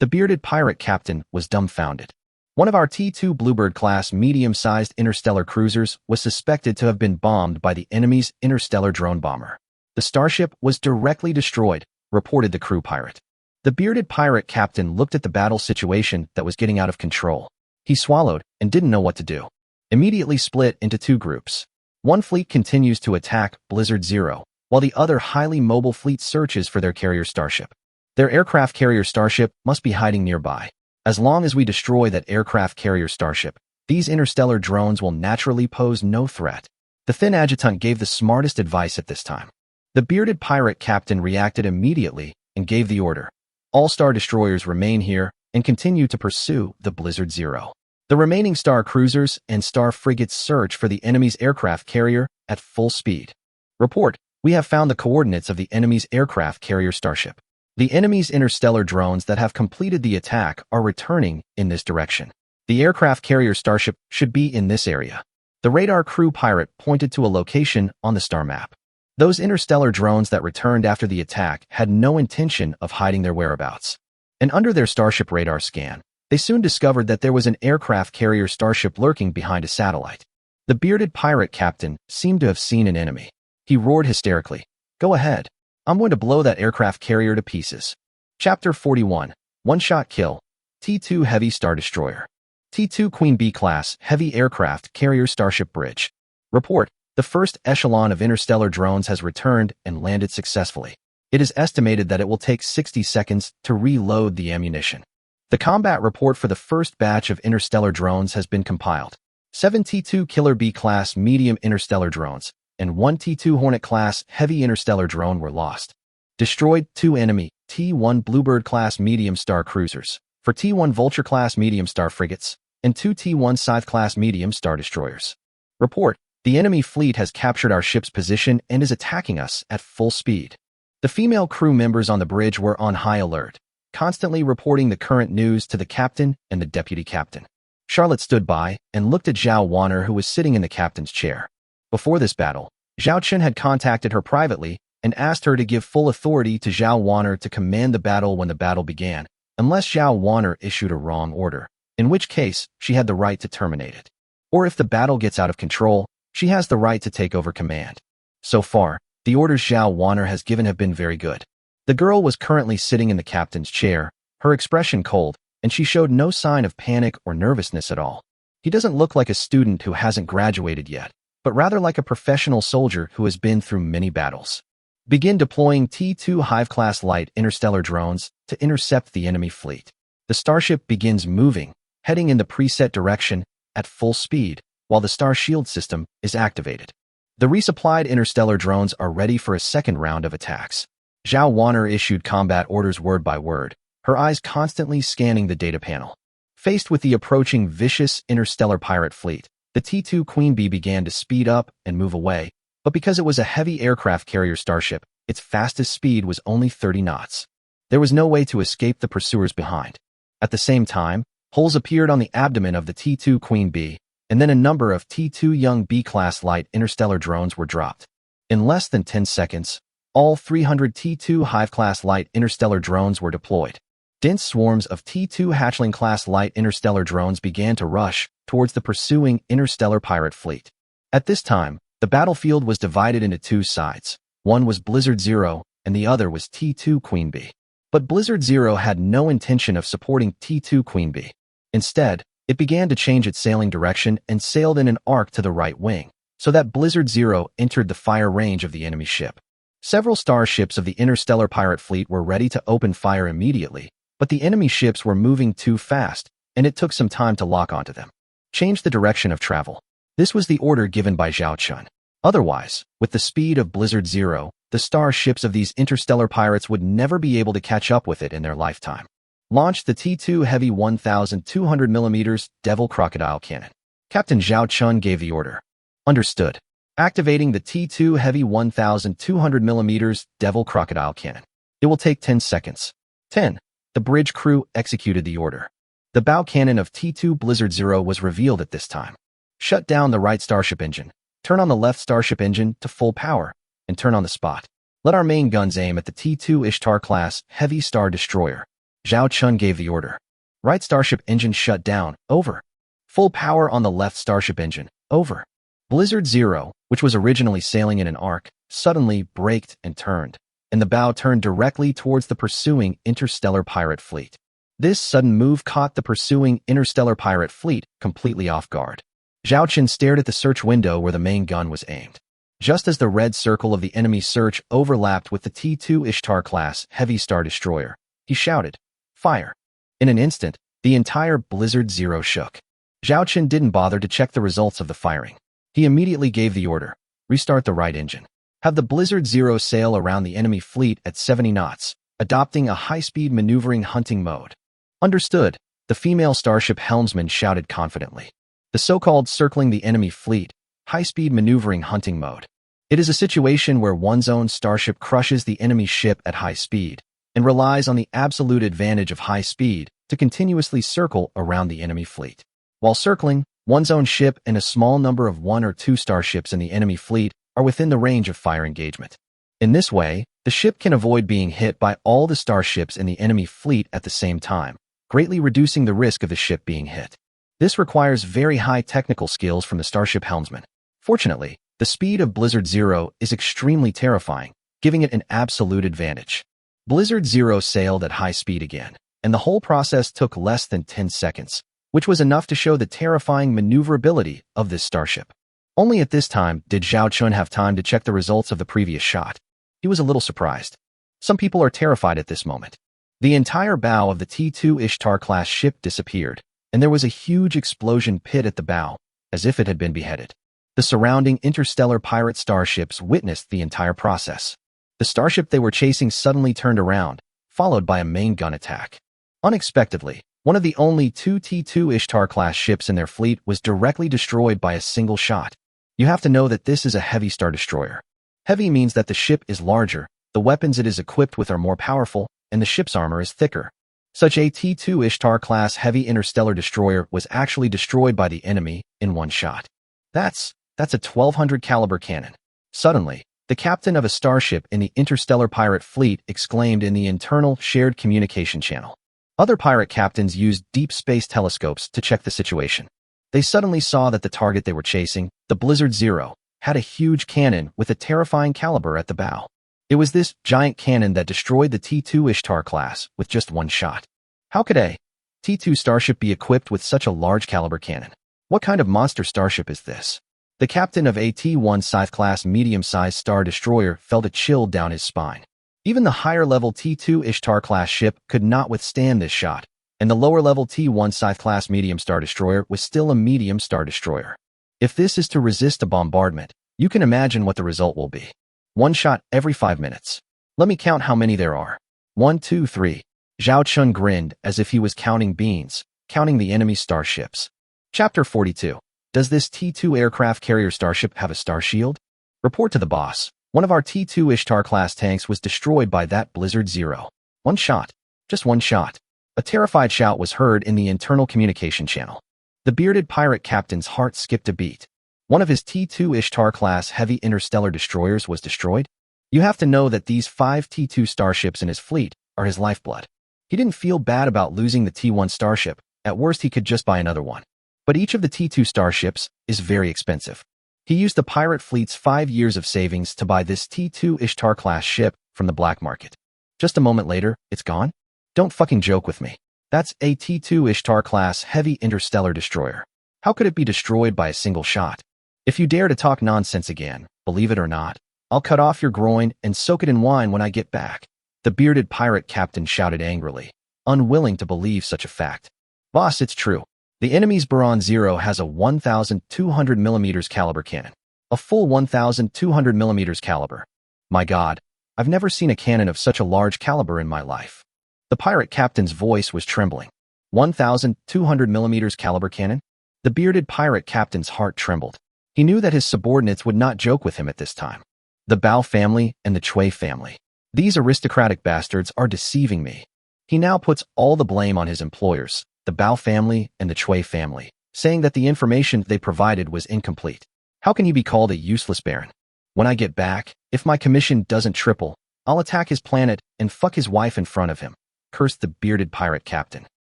S1: The bearded pirate captain was dumbfounded. One of our T-2 Bluebird-class medium-sized interstellar cruisers was suspected to have been bombed by the enemy's interstellar drone bomber. The starship was directly destroyed, reported the crew pirate. The bearded pirate captain looked at the battle situation that was getting out of control. He swallowed and didn't know what to do. Immediately split into two groups. One fleet continues to attack Blizzard Zero, while the other highly mobile fleet searches for their carrier starship. Their aircraft carrier starship must be hiding nearby. As long as we destroy that aircraft carrier starship, these interstellar drones will naturally pose no threat. The thin adjutant gave the smartest advice at this time. The bearded pirate captain reacted immediately and gave the order. All star destroyers remain here and continue to pursue the Blizzard Zero. The remaining star cruisers and star frigates search for the enemy's aircraft carrier at full speed. Report, we have found the coordinates of the enemy's aircraft carrier starship. The enemy's interstellar drones that have completed the attack are returning in this direction. The aircraft carrier starship should be in this area. The radar crew pirate pointed to a location on the star map. Those interstellar drones that returned after the attack had no intention of hiding their whereabouts. And under their starship radar scan, they soon discovered that there was an aircraft carrier starship lurking behind a satellite. The bearded pirate captain seemed to have seen an enemy. He roared hysterically, "Go ahead. I'm going to blow that aircraft carrier to pieces." Chapter 41, One-Shot Kill, T-2 Heavy Star Destroyer. T-2 Queen Bee Class Heavy Aircraft Carrier Starship Bridge. Report, the first echelon of interstellar drones has returned and landed successfully. It is estimated that it will take 60 seconds to reload the ammunition. The combat report for the first batch of interstellar drones has been compiled. 7 T-2 Killer Bee Class Medium Interstellar Drones and 1 T-2 Hornet Class Heavy Interstellar Drone were lost. Destroyed 2 enemy T-1 Bluebird Class Medium Star Cruisers, for T-1 Vulture Class Medium Star Frigates, and 2 T-1 Scythe Class Medium Star Destroyers. Report, the enemy fleet has captured our ship's position and is attacking us at full speed. The female crew members on the bridge were on high alert, constantly reporting the current news to the captain and the deputy captain. Charlotte stood by and looked at Zhao Wanner, who was sitting in the captain's chair. Before this battle, Zhao Chen had contacted her privately and asked her to give full authority to Zhao Wanner to command the battle when the battle began, unless Zhao Wanner issued a wrong order, in which case she had the right to terminate it. Or if the battle gets out of control, she has the right to take over command. So far, the orders Zhao Wanner has given have been very good. The girl was currently sitting in the captain's chair, her expression cold, and she showed no sign of panic or nervousness at all. He doesn't look like a student who hasn't graduated yet, but rather like a professional soldier who has been through many battles. Begin deploying T-2 Hive-class light interstellar drones to intercept the enemy fleet. The starship begins moving, heading in the preset direction at full speed, while the star shield system is activated. The resupplied interstellar drones are ready for a second round of attacks. Zhao Wanner issued combat orders word by word, her eyes constantly scanning the data panel. Faced with the approaching vicious interstellar pirate fleet, the T-2 Queen Bee began to speed up and move away, but because it was a heavy aircraft carrier starship, its fastest speed was only 30 knots. There was no way to escape the pursuers behind. At the same time, holes appeared on the abdomen of the T-2 Queen Bee, and then a number of T-2 Young B-class light interstellar drones were dropped. In less than 10 seconds, all 300 T-2 Hive-class light interstellar drones were deployed. Dense swarms of T-2 Hatchling-class light interstellar drones began to rush towards the pursuing interstellar pirate fleet. At this time, the battlefield was divided into two sides. One was Blizzard Zero, and the other was T-2 Queen Bee. But Blizzard Zero had no intention of supporting T-2 Queen Bee. Instead, it began to change its sailing direction and sailed in an arc to the right wing, so that Blizzard Zero entered the fire range of the enemy ship. Several starships of the interstellar pirate fleet were ready to open fire immediately, but the enemy ships were moving too fast, and it took some time to lock onto them. Change the direction of travel. This was the order given by Zhao Chun. Otherwise, with the speed of Blizzard Zero, the starships of these interstellar pirates would never be able to catch up with it in their lifetime. Launch the T-2 Heavy 1,200mm Devil Crocodile Cannon. Captain Zhao Chun gave the order. Understood. Activating the T-2 Heavy 1,200mm Devil Crocodile Cannon. It will take 10 seconds. 10. The bridge crew executed the order. The bow cannon of T-2 Blizzard Zero was revealed at this time. Shut down the right starship engine. Turn on the left starship engine to full power, and turn on the spot. Let our main guns aim at the T-2 Ishtar-class Heavy Star Destroyer. Zhao Chun gave the order. Right starship engine shut down. Over. Full power on the left starship engine. Over. Blizzard Zero, which was originally sailing in an arc, suddenly braked and turned, and the bow turned directly towards the pursuing interstellar pirate fleet. This sudden move caught the pursuing interstellar pirate fleet completely off guard. Zhao Chen stared at the search window where the main gun was aimed. Just as the red circle of the enemy search overlapped with the T-2 Ishtar-class heavy star destroyer, he shouted, "Fire!" In an instant, the entire Blizzard Zero shook. Zhao Chen didn't bother to check the results of the firing. He immediately gave the order, "Restart the right engine. Have the Blizzard Zero sail around the enemy fleet at 70 knots, adopting a high-speed maneuvering hunting mode." "Understood," the female starship helmsman shouted confidently. The so-called circling the enemy fleet, high-speed maneuvering hunting mode. It is a situation where one's own starship crushes the enemy ship at high speed and relies on the absolute advantage of high speed to continuously circle around the enemy fleet. While circling, one's own ship and a small number of one or two starships in the enemy fleet are within the range of fire engagement. In this way, the ship can avoid being hit by all the starships in the enemy fleet at the same time, greatly reducing the risk of the ship being hit. This requires very high technical skills from the starship helmsman. Fortunately, the speed of Blizzard Zero is extremely terrifying, giving it an absolute advantage. Blizzard Zero sailed at high speed again, and the whole process took less than 10 seconds, which was enough to show the terrifying maneuverability of this starship. Only at this time did Zhao Chun have time to check the results of the previous shot. He was a little surprised. Some people are terrified at this moment. The entire bow of the T-2 Ishtar-class ship disappeared, and there was a huge explosion pit at the bow, as if it had been beheaded. The surrounding interstellar pirate starships witnessed the entire process. The starship they were chasing suddenly turned around, followed by a main gun attack. Unexpectedly, one of the only two T-2 Ishtar-class ships in their fleet was directly destroyed by a single shot. You have to know that this is a heavy star destroyer. Heavy means that the ship is larger, the weapons it is equipped with are more powerful, and the ship's armor is thicker. Such a T-2 Ishtar-class heavy interstellar destroyer was actually destroyed by the enemy in one shot. That's a 1200 caliber cannon. Suddenly, the captain of a starship in the interstellar pirate fleet exclaimed in the internal shared communication channel. Other pirate captains used deep space telescopes to check the situation. They suddenly saw that the target they were chasing, the Blizzard Zero, had a huge cannon with a terrifying caliber at the bow. It was this giant cannon that destroyed the T-2 Ishtar class with just one shot. How could a T-2 starship be equipped with such a large caliber cannon? What kind of monster starship is this? The captain of a T-1 Scythe-class medium-sized star destroyer felt a chill down his spine. Even the higher-level T-2 Ishtar-class ship could not withstand this shot, and the lower-level T-1 Scythe-class medium star destroyer was still a medium star destroyer. If this is to resist a bombardment, you can imagine what the result will be. One shot every 5 minutes. Let me count how many there are. 1, 2, 3. Zhao Chun grinned as if he was counting beans, counting the enemy starships. Chapter 42. Does this T-2 aircraft carrier starship have a star shield? Report to the boss. One of our T-2 Ishtar-class tanks was destroyed by that Blizzard Zero. One shot. Just one shot. A terrified shout was heard in the internal communication channel. The bearded pirate captain's heart skipped a beat. One of his T-2 Ishtar-class heavy interstellar destroyers was destroyed? You have to know that these 5 T-2 starships in his fleet are his lifeblood. He didn't feel bad about losing the T-1 starship. At worst, he could just buy another one. But each of the T-2 starships is very expensive. He used the pirate fleet's 5 years of savings to buy this T-2 Ishtar-class ship from the black market. Just a moment later, it's gone? Don't fucking joke with me. That's a T-2 Ishtar-class heavy interstellar destroyer. How could it be destroyed by a single shot? If you dare to talk nonsense again, believe it or not, I'll cut off your groin and soak it in wine when I get back. The bearded pirate captain shouted angrily, unwilling to believe such a fact. Boss, it's true. The enemy's Baron Zero has a 1,200 mm caliber cannon. A full 1,200 mm caliber. My God, I've never seen a cannon of such a large caliber in my life. The pirate captain's voice was trembling. 1,200 mm caliber cannon? The bearded pirate captain's heart trembled. He knew that his subordinates would not joke with him at this time. The Bao family and the Chui family. These aristocratic bastards are deceiving me. He now puts all the blame on his employers, the Bao family and the Chui family, saying that the information they provided was incomplete. How can he be called a useless baron? When I get back, if my commission doesn't triple, I'll attack his planet and fuck his wife in front of him, cursed the bearded pirate captain.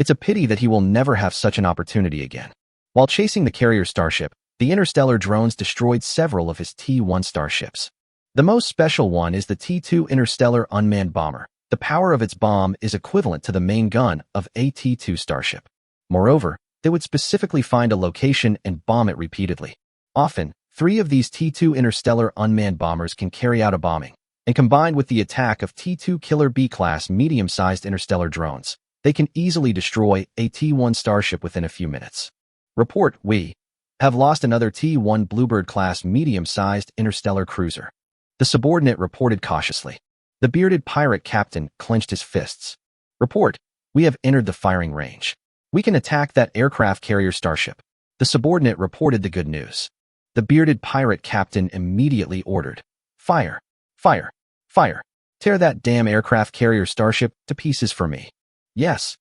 S1: It's a pity that he will never have such an opportunity again. While chasing the carrier starship, the interstellar drones destroyed several of his T-1 starships. The most special one is the T-2 interstellar unmanned bomber. The power of its bomb is equivalent to the main gun of a T-2 starship. Moreover, they would specifically find a location and bomb it repeatedly. Often, 3 of these T-2 interstellar unmanned bombers can carry out a bombing, and combined with the attack of T-2 killer B-class medium-sized interstellar drones, they can easily destroy a T-1 starship within a few minutes. Report: we have lost another T-1 Bluebird-class medium-sized interstellar cruiser. The subordinate reported cautiously. The bearded pirate captain clenched his fists. Report: we have entered the firing range. We can attack that aircraft carrier starship. The subordinate reported the good news. The bearded pirate captain immediately ordered, fire, fire, fire. Tear that damn aircraft carrier starship to pieces for me. Yes.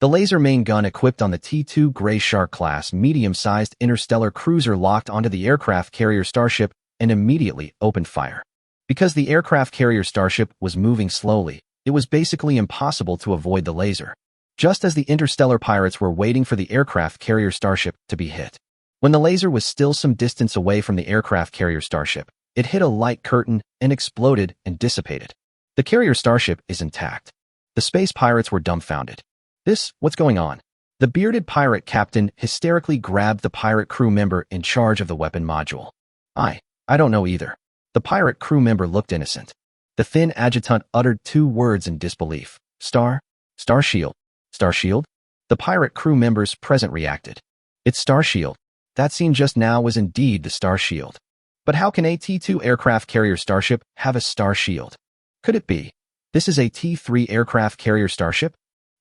S1: The laser main gun equipped on the T-2 Grey Shark class medium-sized interstellar cruiser locked onto the aircraft carrier starship and immediately opened fire. Because the aircraft carrier starship was moving slowly, it was basically impossible to avoid the laser. Just as the interstellar pirates were waiting for the aircraft carrier starship to be hit. When the laser was still some distance away from the aircraft carrier starship, it hit a light curtain and exploded and dissipated. The carrier starship is intact. The space pirates were dumbfounded. What's going on? The bearded pirate captain hysterically grabbed the pirate crew member in charge of the weapon module. I don't know either. The pirate crew member looked innocent. The thin adjutant uttered 2 words in disbelief. Star Shield. Star Shield? The pirate crew members present reacted. It's Star Shield. That scene just now was indeed the Star Shield. But how can a T-2 aircraft carrier starship have a Star Shield? Could it be? This is a T-3 aircraft carrier starship?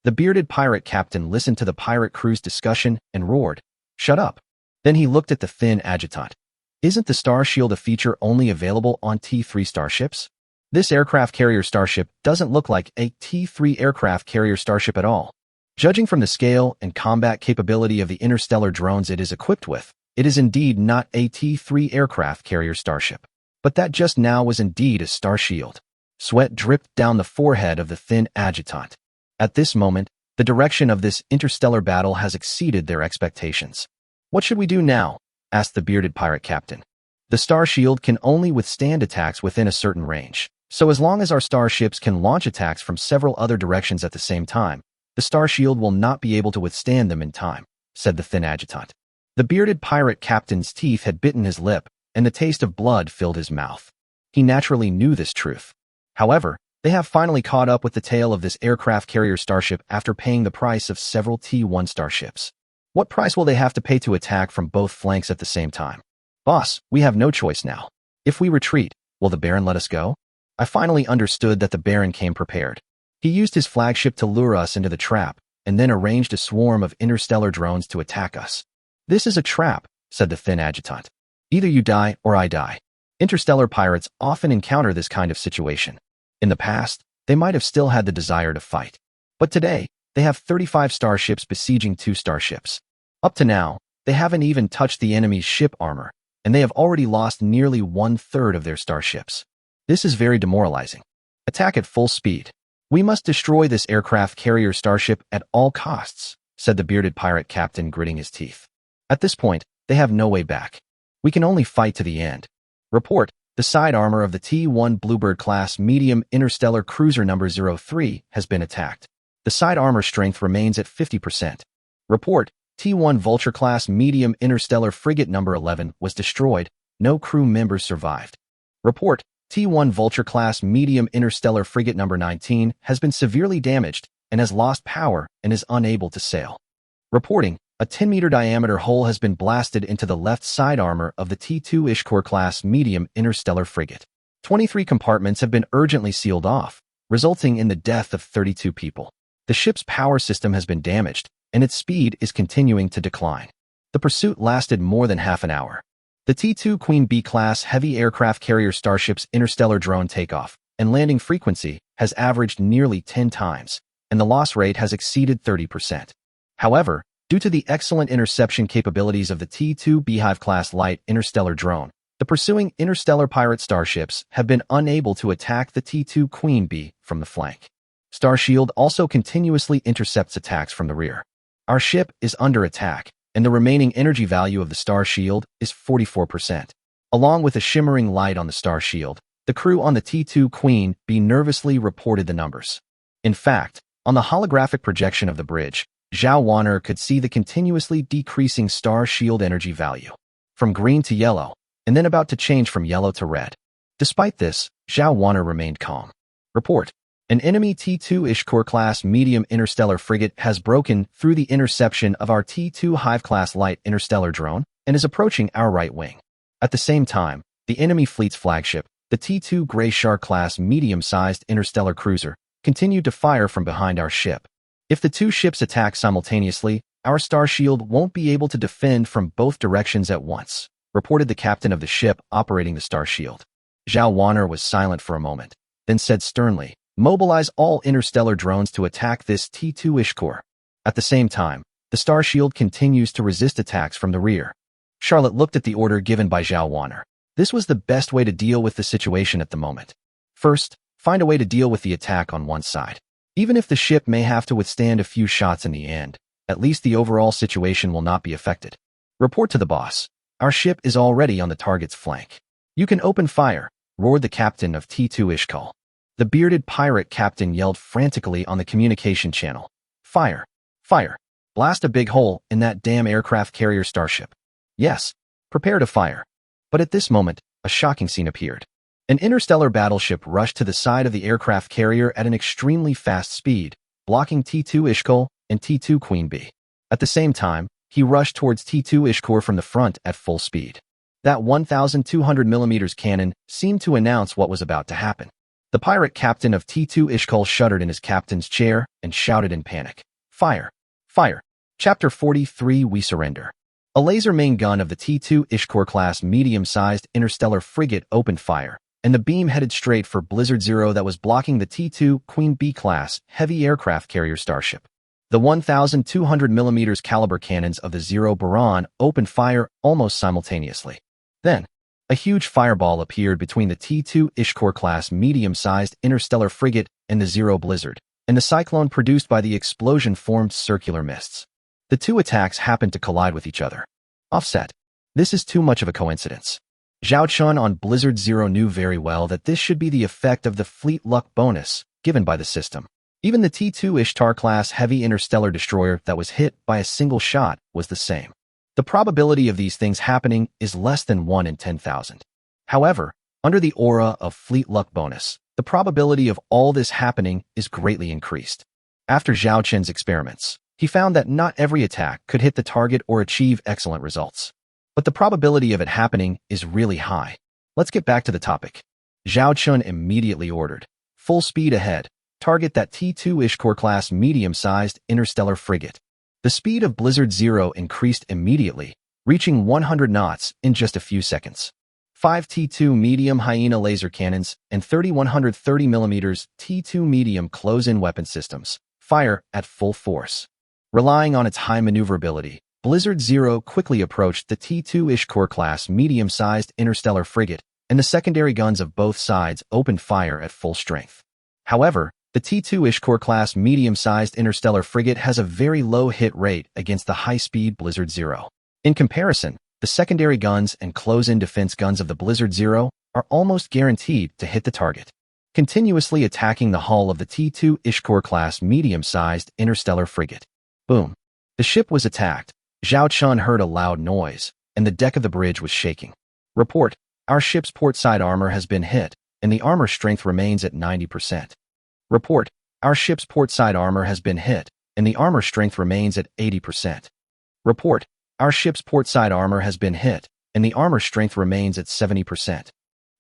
S1: The bearded pirate captain listened to the pirate crew's discussion and roared, "Shut up." Then he looked at the thin adjutant. Isn't the Star Shield a feature only available on T-3 starships? This aircraft carrier starship doesn't look like a T-3 aircraft carrier starship at all. Judging from the scale and combat capability of the interstellar drones it is equipped with, it is indeed not a T-3 aircraft carrier starship. But that just now was indeed a Star Shield. Sweat dripped down the forehead of the thin adjutant. At this moment, the direction of this interstellar battle has exceeded their expectations. What should we do now? Asked the bearded pirate captain. The Star Shield can only withstand attacks within a certain range. So as long as our starships can launch attacks from several other directions at the same time, the Star Shield will not be able to withstand them in time, said the thin adjutant. The bearded pirate captain's teeth had bitten his lip, and the taste of blood filled his mouth. He naturally knew this truth. However, they have finally caught up with the tail of this aircraft carrier starship after paying the price of several T-1 starships. What price will they have to pay to attack from both flanks at the same time? Boss, we have no choice now. If we retreat, will the Baron let us go? I finally understood that the Baron came prepared. He used his flagship to lure us into the trap, and then arranged a swarm of interstellar drones to attack us. This is a trap, said the thin adjutant. Either you die or I die. Interstellar pirates often encounter this kind of situation. In the past, they might have still had the desire to fight. But today, they have 35 starships besieging 2 starships. Up to now, they haven't even touched the enemy's ship armor, and they have already lost nearly 1/3 of their starships. This is very demoralizing. Attack at full speed. We must destroy this aircraft carrier starship at all costs, said the bearded pirate captain, gritting his teeth. At this point, they have no way back. We can only fight to the end. Report: the side armor of the T-1 Bluebird-class medium interstellar cruiser number 03 has been attacked. The side armor strength remains at 50%. Report: T-1 Vulture-class medium interstellar frigate number 11 was destroyed. No crew members survived. Report: T-1 Vulture-class medium interstellar frigate number 19 has been severely damaged and has lost power and is unable to sail. Reporting: a 10-meter diameter hole has been blasted into the left side armor of the T-2 Ishkor-class medium interstellar frigate. 23 compartments have been urgently sealed off, resulting in the death of 32 people. The ship's power system has been damaged, and its speed is continuing to decline. The pursuit lasted more than half an hour. The T-2 Queen B-class heavy aircraft carrier starship's interstellar drone takeoff and landing frequency has averaged nearly 10 times, and the loss rate has exceeded 30%. However, due to the excellent interception capabilities of the T-2 Beehive-class light interstellar drone, the pursuing interstellar pirate starships have been unable to attack the T-2 Queen Bee from the flank. Starshield also continuously intercepts attacks from the rear. Our ship is under attack, and the remaining energy value of the Starshield is 44%. Along with a shimmering light on the Starshield, the crew on the T2 Queen Bee nervously reported the numbers. In fact, on the holographic projection of the bridge, Zhao Wanner could see the continuously decreasing Starshield energy value, from green to yellow, and then about to change from yellow to red. Despite this, Zhao Wanner remained calm. Report. An enemy T2 Ishkor-class medium interstellar frigate has broken through the interception of our T2 Hive-class light interstellar drone and is approaching our right wing. At the same time, the enemy fleet's flagship, the T2 Grey Shark-class medium-sized interstellar cruiser, continued to fire from behind our ship. If the two ships attack simultaneously, our Starshield won't be able to defend from both directions at once, reported the captain of the ship operating the Starshield. Zhao Wanner was silent for a moment, then said sternly, "Mobilize all interstellar drones to attack this T2 Ishkor." At the same time, the Starshield continues to resist attacks from the rear. Charlotte looked at the order given by Zhao Wanner. This was the best way to deal with the situation at the moment. First, find a way to deal with the attack on one side. Even if the ship may have to withstand a few shots in the end, at least the overall situation will not be affected. Report to the boss. Our ship is already on the target's flank. You can open fire, roared the captain of T2 Ishkal. The bearded pirate captain yelled frantically on the communication channel. Fire! Fire! Blast a big hole in that damn aircraft carrier starship. Yes, prepare to fire. But at this moment, a shocking scene appeared. An interstellar battleship rushed to the side of the aircraft carrier at an extremely fast speed, blocking T2 Ishkal and T2 Queen Bee. At the same time, he rushed towards T2 Ishkor from the front at full speed. That 1,200mm cannon seemed to announce what was about to happen. The pirate captain of T2 Ishkal shuddered in his captain's chair and shouted in panic. Fire! Fire! Chapter 43 We Surrender. A laser main gun of the T2 Ishkor-class medium-sized interstellar frigate opened fire, and the beam headed straight for Blizzard Zero that was blocking the T2 Queen Bee-class heavy aircraft carrier starship. The 1,200mm caliber cannons of the Zero Baran opened fire almost simultaneously. Then, a huge fireball appeared between the T2 Ishkor-class medium-sized interstellar frigate and the Zero Blizzard, and the cyclone produced by the explosion formed circular mists. The two attacks happened to collide with each other. Offset. This is too much of a coincidence. Zhao Chun on Blizzard Zero knew very well that this should be the effect of the fleet luck bonus given by the system. Even the T2 Ishtar-class heavy interstellar destroyer that was hit by a single shot was the same. The probability of these things happening is less than 1 in 10,000. However, under the aura of fleet luck bonus, the probability of all this happening is greatly increased. After Zhao Chen's experiments, he found that not every attack could hit the target or achieve excellent results. But the probability of it happening is really high. Let's get back to the topic. Zhao Chun immediately ordered, full speed ahead, target that T2 Ishkor-class medium-sized interstellar frigate. The speed of Blizzard Zero increased immediately, reaching 100 knots in just a few seconds. 5 T2 medium Hyena laser cannons and 3,130mm T2 medium close-in weapon systems fire at full force. Relying on its high maneuverability, Blizzard Zero quickly approached the T2 Ishkor-class medium-sized interstellar frigate, and the secondary guns of both sides opened fire at full strength. However, the T2 Ishkor-class medium-sized interstellar frigate has a very low hit rate against the high-speed Blizzard Zero. In comparison, the secondary guns and close-in defense guns of the Blizzard Zero are almost guaranteed to hit the target, continuously attacking the hull of the T2 Ishkor-class medium-sized interstellar frigate. Boom. The ship was attacked. Zhao Chun heard a loud noise, and the deck of the bridge was shaking. Report. Our ship's port side armor has been hit, and the armor strength remains at 90%. Report. Our ship's port side armor has been hit, and the armor strength remains at 80%. Report. Our ship's port side armor has been hit, and the armor strength remains at 70%.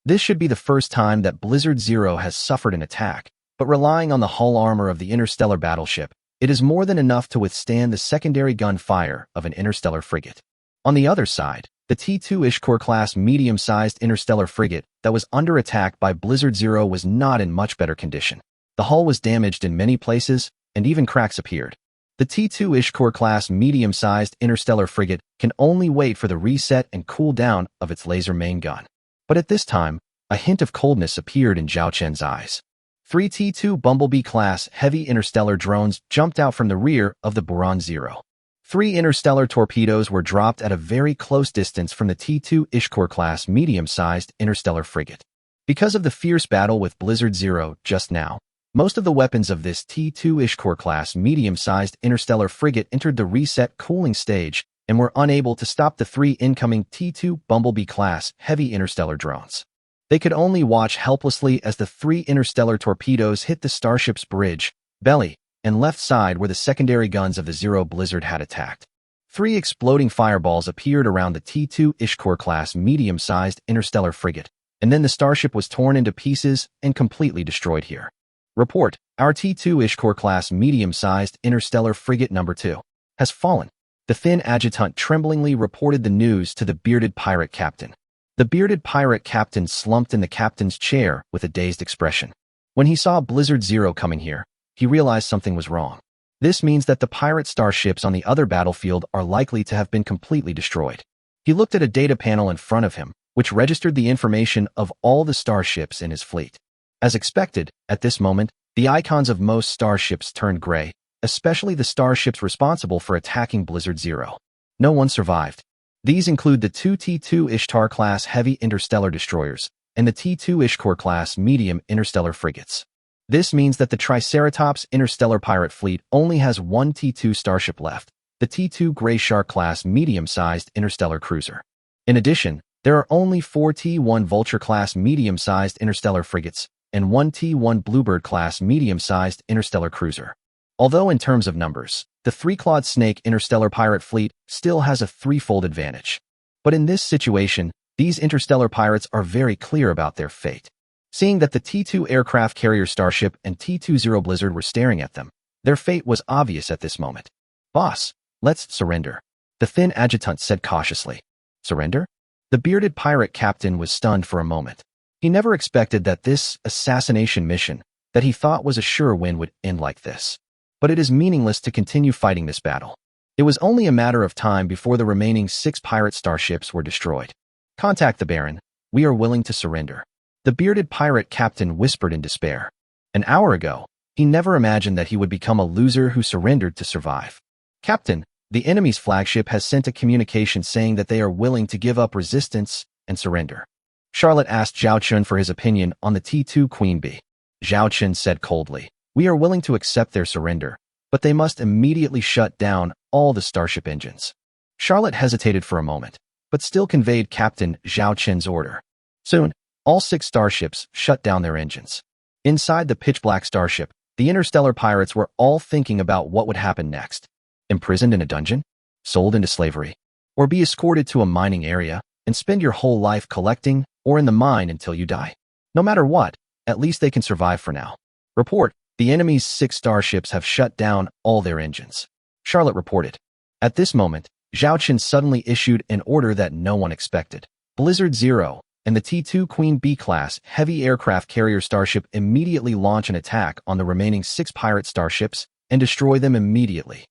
S1: This should be the first time that Blizzard Zero has suffered an attack, but relying on the hull armor of the interstellar battleship, it is more than enough to withstand the secondary gun fire of an interstellar frigate. On the other side, the T2 Ishkor-class medium-sized interstellar frigate that was under attack by Blizzard Zero was not in much better condition. The hull was damaged in many places, and even cracks appeared. The T2 Ishkor-class medium-sized interstellar frigate can only wait for the reset and cool down of its laser main gun. But at this time, a hint of coldness appeared in Zhao Chen's eyes. Three T-2 Bumblebee-class heavy interstellar drones jumped out from the rear of the Buran Zero. 3 interstellar torpedoes were dropped at a very close distance from the T-2 Ishkor-class medium-sized interstellar frigate. Because of the fierce battle with Blizzard Zero just now, most of the weapons of this T-2 Ishkor-class medium-sized interstellar frigate entered the reset cooling stage and were unable to stop the 3 incoming T-2 Bumblebee-class heavy interstellar drones. They could only watch helplessly as the 3 interstellar torpedoes hit the starship's bridge, belly, and left side where the secondary guns of the Zero Blizzard had attacked. 3 exploding fireballs appeared around the T-2 Ishkor-class medium-sized interstellar frigate, and then the starship was torn into pieces and completely destroyed here. Report, our T-2 Ishkor-class medium-sized interstellar frigate number 2 has fallen. The thin adjutant tremblingly reported the news to the bearded pirate captain. The bearded pirate captain slumped in the captain's chair with a dazed expression. When he saw Blizzard Zero coming here, he realized something was wrong. This means that the pirate starships on the other battlefield are likely to have been completely destroyed. He looked at a data panel in front of him, which registered the information of all the starships in his fleet. As expected, at this moment, the icons of most starships turned gray, especially the starships responsible for attacking Blizzard Zero. No one survived. These include the 2 T-2 Ishtar-class heavy interstellar destroyers and the T-2 Ishkor-class medium interstellar frigates. This means that the Triceratops interstellar pirate fleet only has 1 T-2 starship left, the T-2 Grey Shark-class medium-sized interstellar cruiser. In addition, there are only 4 T-1 Vulture-class medium-sized interstellar frigates and 1 T-1 Bluebird-class medium-sized interstellar cruiser. Although in terms of numbers, the 3-clawed snake interstellar pirate fleet still has a 3-fold advantage. But in this situation, these interstellar pirates are very clear about their fate. Seeing that the T-2 aircraft carrier starship and T-2 Zero Blizzard were staring at them, their fate was obvious at this moment. "Boss, let's surrender," the thin adjutant said cautiously. "Surrender?" The bearded pirate captain was stunned for a moment. He never expected that this assassination mission, that he thought was a sure win, would end like this. But it is meaningless to continue fighting this battle. It was only a matter of time before the remaining 6 pirate starships were destroyed. "Contact the Baron. We are willing to surrender," the bearded pirate captain whispered in despair. An hour ago, he never imagined that he would become a loser who surrendered to survive. "Captain, the enemy's flagship has sent a communication saying that they are willing to give up resistance and surrender." Charlotte asked Zhao Chun for his opinion on the T-2 Queen Bee. Zhao Chun said coldly, "We are willing to accept their surrender, but they must immediately shut down all the starship engines." Charlotte hesitated for a moment, but still conveyed Captain Zhao Chun's order. Soon, all 6 starships shut down their engines. Inside the pitch-black starship, the interstellar pirates were all thinking about what would happen next. Imprisoned in a dungeon? Sold into slavery? Or be escorted to a mining area and spend your whole life collecting or in the mine until you die? No matter what, at least they can survive for now. Report, the enemy's 6 starships have shut down all their engines. Charlotte reported. At this moment, Zhao Chun suddenly issued an order that no one expected. Blizzard Zero and the T-2 Queen Bee-class heavy aircraft carrier starship immediately launch an attack on the remaining 6 pirate starships and destroy them immediately.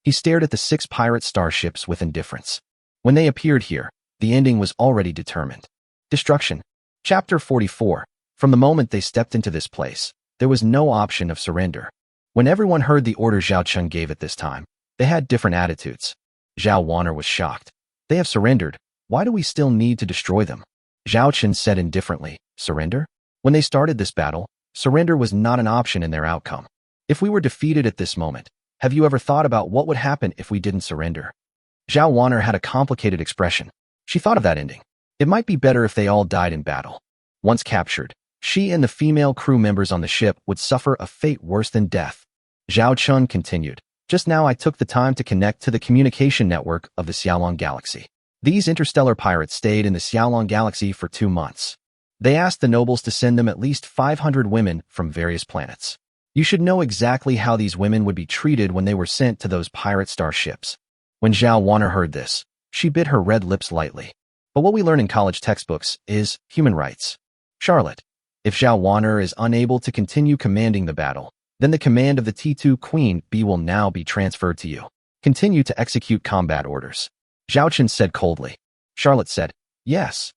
S1: He stared at the 6 pirate starships with indifference. When they appeared here, the ending was already determined. Destruction. Chapter 44. From the moment they stepped into this place, there was no option of surrender. When everyone heard the order Zhao Chun gave at this time, they had different attitudes. Zhao Wanner was shocked. "They have surrendered. Why do we still need to destroy them?" Zhao Chun said indifferently, "Surrender? When they started this battle, surrender was not an option in their outcome. If we were defeated at this moment, have you ever thought about what would happen if we didn't surrender?" Zhao Wanner had a complicated expression. She thought of that ending. It might be better if they all died in battle. Once captured, she and the female crew members on the ship would suffer a fate worse than death. Zhao Chun continued, "Just now I took the time to connect to the communication network of the Xiaolong Galaxy. These interstellar pirates stayed in the Xiaolong Galaxy for 2 months. They asked the nobles to send them at least 500 women from various planets. You should know exactly how these women would be treated when they were sent to those pirate starships." When Zhao Wanner heard this, she bit her red lips lightly. But what we learn in college textbooks is human rights. Charlotte, if Zhao Wanner is unable to continue commanding the battle, then the command of the T-2 Queen Bee will now be transferred to you. Continue to execute combat orders. Zhao Chun said coldly. Charlotte said, "Yes."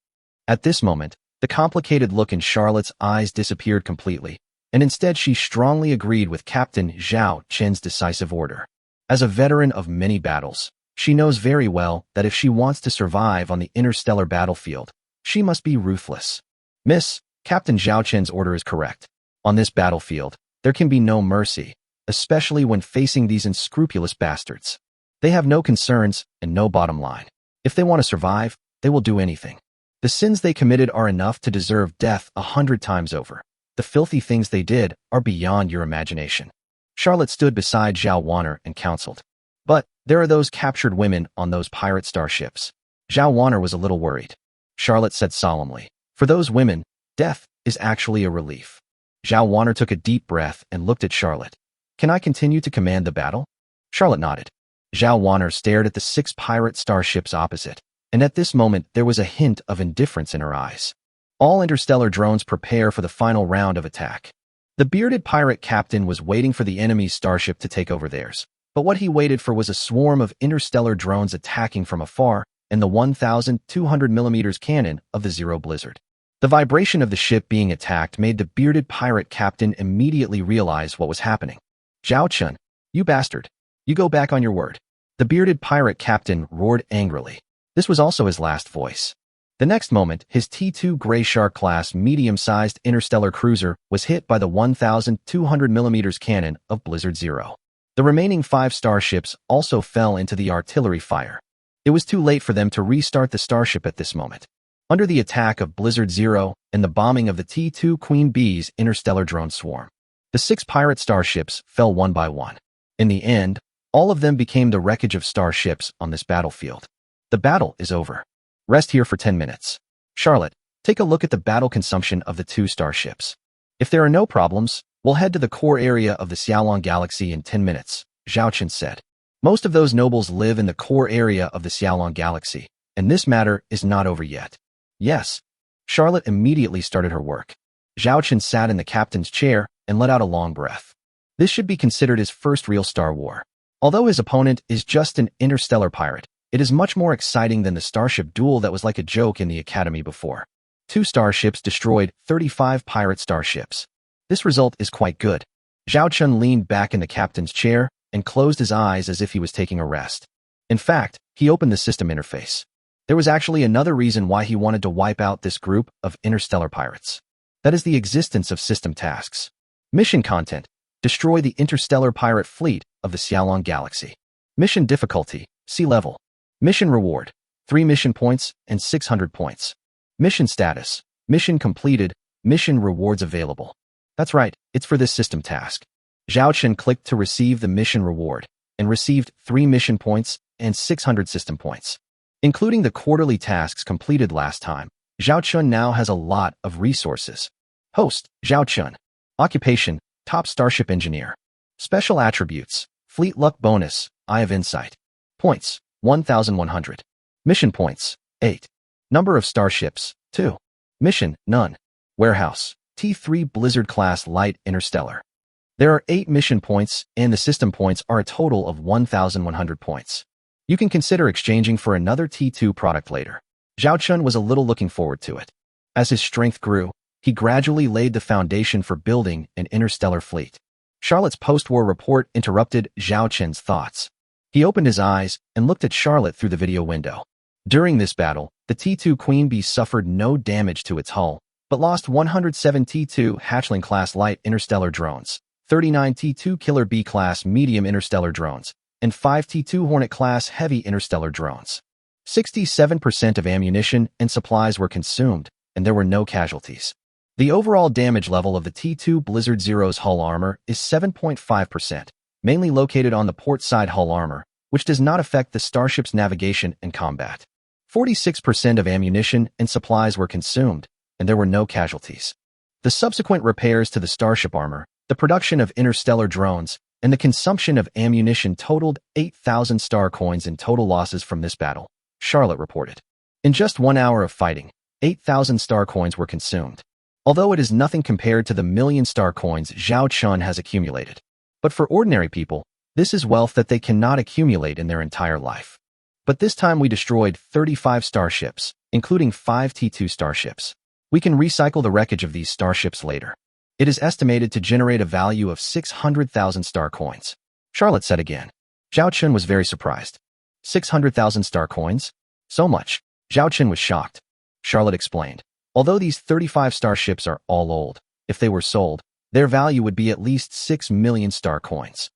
S1: At this moment, the complicated look in Charlotte's eyes disappeared completely, and instead she strongly agreed with Captain Zhao Chen's decisive order. As a veteran of many battles, she knows very well that if she wants to survive on the interstellar battlefield, she must be ruthless. Miss, Captain Zhao Chen's order is correct. On this battlefield, there can be no mercy, especially when facing these unscrupulous bastards. They have no concerns and no bottom line. If they want to survive, they will do anything. The sins they committed are enough to deserve death 100 times over. The filthy things they did are beyond your imagination. Charlotte stood beside Zhao Wanner and counseled. But there are those captured women on those pirate starships. Zhao Wanner was a little worried. Charlotte said solemnly, for those women, death is actually a relief. Zhao Wanner took a deep breath and looked at Charlotte. Can I continue to command the battle? Charlotte nodded. Zhao Wanner stared at the 6 pirate starships opposite, and at this moment there was a hint of indifference in her eyes. All interstellar drones prepare for the final round of attack. The bearded pirate captain was waiting for the enemy's starship to take over theirs, but what he waited for was a swarm of interstellar drones attacking from afar and the 1,200mm cannon of the Zero Blizzard. The vibration of the ship being attacked made the bearded pirate captain immediately realize what was happening. Zhao Chun, you bastard. You go back on your word. The bearded pirate captain roared angrily. This was also his last voice. The next moment, his T-2 Grey Shark class medium-sized interstellar cruiser was hit by the 1,200mm cannon of Blizzard Zero. The remaining 5 starships also fell into the artillery fire. It was too late for them to restart the starship at this moment. Under the attack of Blizzard Zero and the bombing of the T-2 Queen Bee's interstellar drone swarm, the 6 pirate starships fell one by one. In the end, all of them became the wreckage of starships on this battlefield. The battle is over. Rest here for 10 minutes. Charlotte, take a look at the battle consumption of the 2 starships. If there are no problems, we'll head to the core area of the Xiaolong Galaxy in 10 minutes, Zhao Chen said. Most of those nobles live in the core area of the Xiaolong Galaxy, and this matter is not over yet. Yes. Charlotte immediately started her work. Zhao Chen sat in the captain's chair and let out a long breath. This should be considered his first real Star War. Although his opponent is just an interstellar pirate, it is much more exciting than the starship duel that was like a joke in the academy before. 2 starships destroyed 35 pirate starships. This result is quite good. Zhao Chun leaned back in the captain's chair and closed his eyes as if he was taking a rest. In fact, he opened the system interface. There was actually another reason why he wanted to wipe out this group of interstellar pirates. That is the existence of system tasks. Mission content: destroy the interstellar pirate fleet of the Xiaolong Galaxy. Mission difficulty: sea level. Mission reward: 3 mission points and 600 points. Mission status: mission completed, mission rewards available. That's right, it's for this system task. Zhao Chen clicked to receive the mission reward and received 3 mission points and 600 system points. Including the quarterly tasks completed last time, Zhao Chun now has a lot of resources. Host: Zhao Chun. Occupation: top starship engineer. Special attributes: fleet luck bonus, Eye of Insight. Points: 1,100. Mission points: 8. Number of starships: 2. Mission: none. Warehouse: T3 Blizzard class light interstellar. There are 8 mission points, and the system points are a total of 1,100 points. You can consider exchanging for another T2 product later. Zhao Chun was a little looking forward to it. As his strength grew, he gradually laid the foundation for building an interstellar fleet. Charlotte's post-war report interrupted Zhao Chen's thoughts. He opened his eyes and looked at Charlotte through the video window. During this battle, the T2 Queen Bee suffered no damage to its hull, but lost 107 T2 Hatchling-class light interstellar drones, 39 T2 Killer Bee-class medium interstellar drones, and 5 T2 Hornet-class heavy interstellar drones. 67% of ammunition and supplies were consumed, and there were no casualties. The overall damage level of the T2 Blizzard Zero's hull armor is 7.5%, mainly located on the port side hull armor, which does not affect the starship's navigation and combat. 46% of ammunition and supplies were consumed, and there were no casualties. The subsequent repairs to the starship armor, the production of interstellar drones, and the consumption of ammunition totaled 8,000 star coins in total losses from this battle, Charlotte reported. In just 1 hour of fighting, 8,000 star coins were consumed. Although it is nothing compared to the million star coins Zhao Chun has accumulated. But for ordinary people, this is wealth that they cannot accumulate in their entire life. But this time we destroyed 35 starships, including 5 T2 starships. We can recycle the wreckage of these starships later. It is estimated to generate a value of 600,000 star coins. Charlotte said again. Zhao Chun was very surprised. 600,000 star coins? So much. Zhao Chun was shocked. Charlotte explained. Although these 35 starships are all old, if they were sold, their value would be at least 6 million star coins.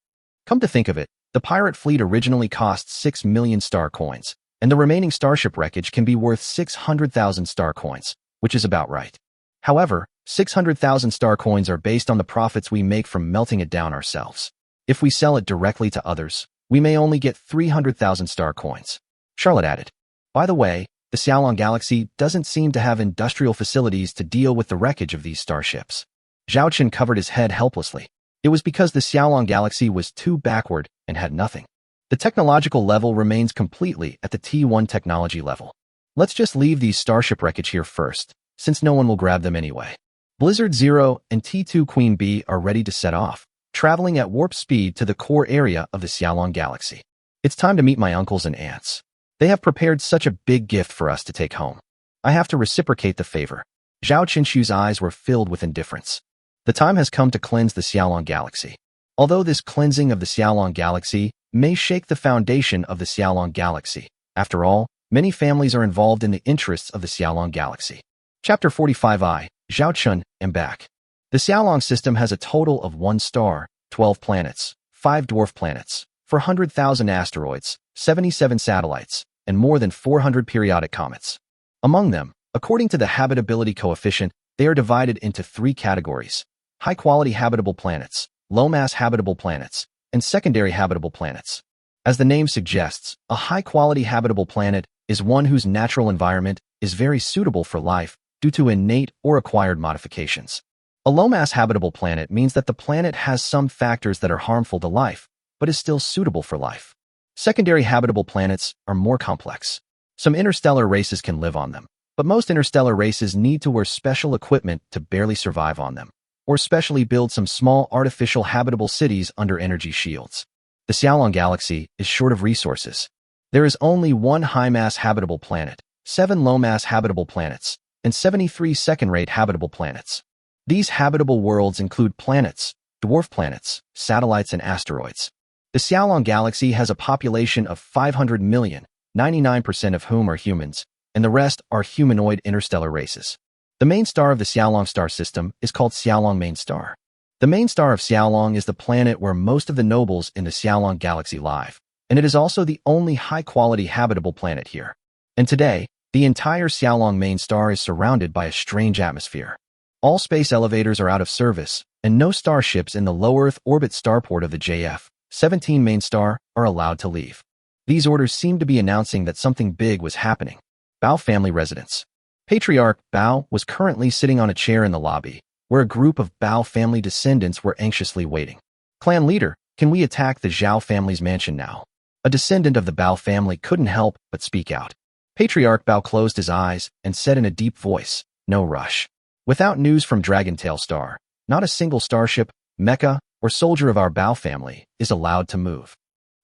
S1: Come to think of it, the pirate fleet originally cost 6 million star coins, and the remaining starship wreckage can be worth 600,000 star coins, which is about right. However, 600,000 star coins are based on the profits we make from melting it down ourselves. If we sell it directly to others, we may only get 300,000 star coins. Charlotte added. By the way, the Xiaolong Galaxy doesn't seem to have industrial facilities to deal with the wreckage of these starships. Zhao Qin covered his head helplessly. It was because the Xiaolong Galaxy was too backward and had nothing. The technological level remains completely at the T1 technology level. Let's just leave these starship wreckage here first, since no one will grab them anyway. Blizzard Zero and T2 Queen Bee are ready to set off, traveling at warp speed to the core area of the Xiaolong Galaxy. It's time to meet my uncles and aunts. They have prepared such a big gift for us to take home. I have to reciprocate the favor. Zhao Qinshu's eyes were filled with indifference. The time has come to cleanse the Xiaolong Galaxy. Although this cleansing of the Xiaolong Galaxy may shake the foundation of the Xiaolong Galaxy, after all, many families are involved in the interests of the Xiaolong Galaxy. Chapter 45I, Zhao Chun, am back. The Xiaolong system has a total of 1 star, 12 planets, 5 dwarf planets, 400,000 asteroids, 77 satellites, and more than 400 periodic comets. Among them, according to the habitability coefficient, they are divided into 3 categories: high-quality habitable planets, low-mass habitable planets, and secondary habitable planets. As the name suggests, a high-quality habitable planet is one whose natural environment is very suitable for life due to innate or acquired modifications. A low-mass habitable planet means that the planet has some factors that are harmful to life, but is still suitable for life. Secondary habitable planets are more complex. Some interstellar races can live on them, but most interstellar races need to wear special equipment to barely survive on them, or specially build some small artificial habitable cities under energy shields. The Xiaolong Galaxy is short of resources. There is only 1 high-mass habitable planet, 7 low-mass habitable planets, and 73 second-rate habitable planets. These habitable worlds include planets, dwarf planets, satellites, and asteroids. The Xiaolong Galaxy has a population of 500 million, 99% of whom are humans, and the rest are humanoid interstellar races. The main star of the Xiaolong star system is called Xiaolong Main Star. The main star of Xiaolong is the planet where most of the nobles in the Xiaolong Galaxy live, and it is also the only high-quality habitable planet here. And today, the entire Xiaolong Main Star is surrounded by a strange atmosphere. All space elevators are out of service, and no starships in the low Earth orbit starport of the JF-17 main star are allowed to leave. These orders seem to be announcing that something big was happening. Bao family residence. Patriarch Bao was currently sitting on a chair in the lobby, where a group of Bao family descendants were anxiously waiting. Clan leader, can we attack the Zhao family's mansion now? A descendant of the Bao family couldn't help but speak out. Patriarch Bao closed his eyes and said in a deep voice, no rush. Without news from Dragontail Star, not a single starship, mecha, or soldier of our Bao family is allowed to move.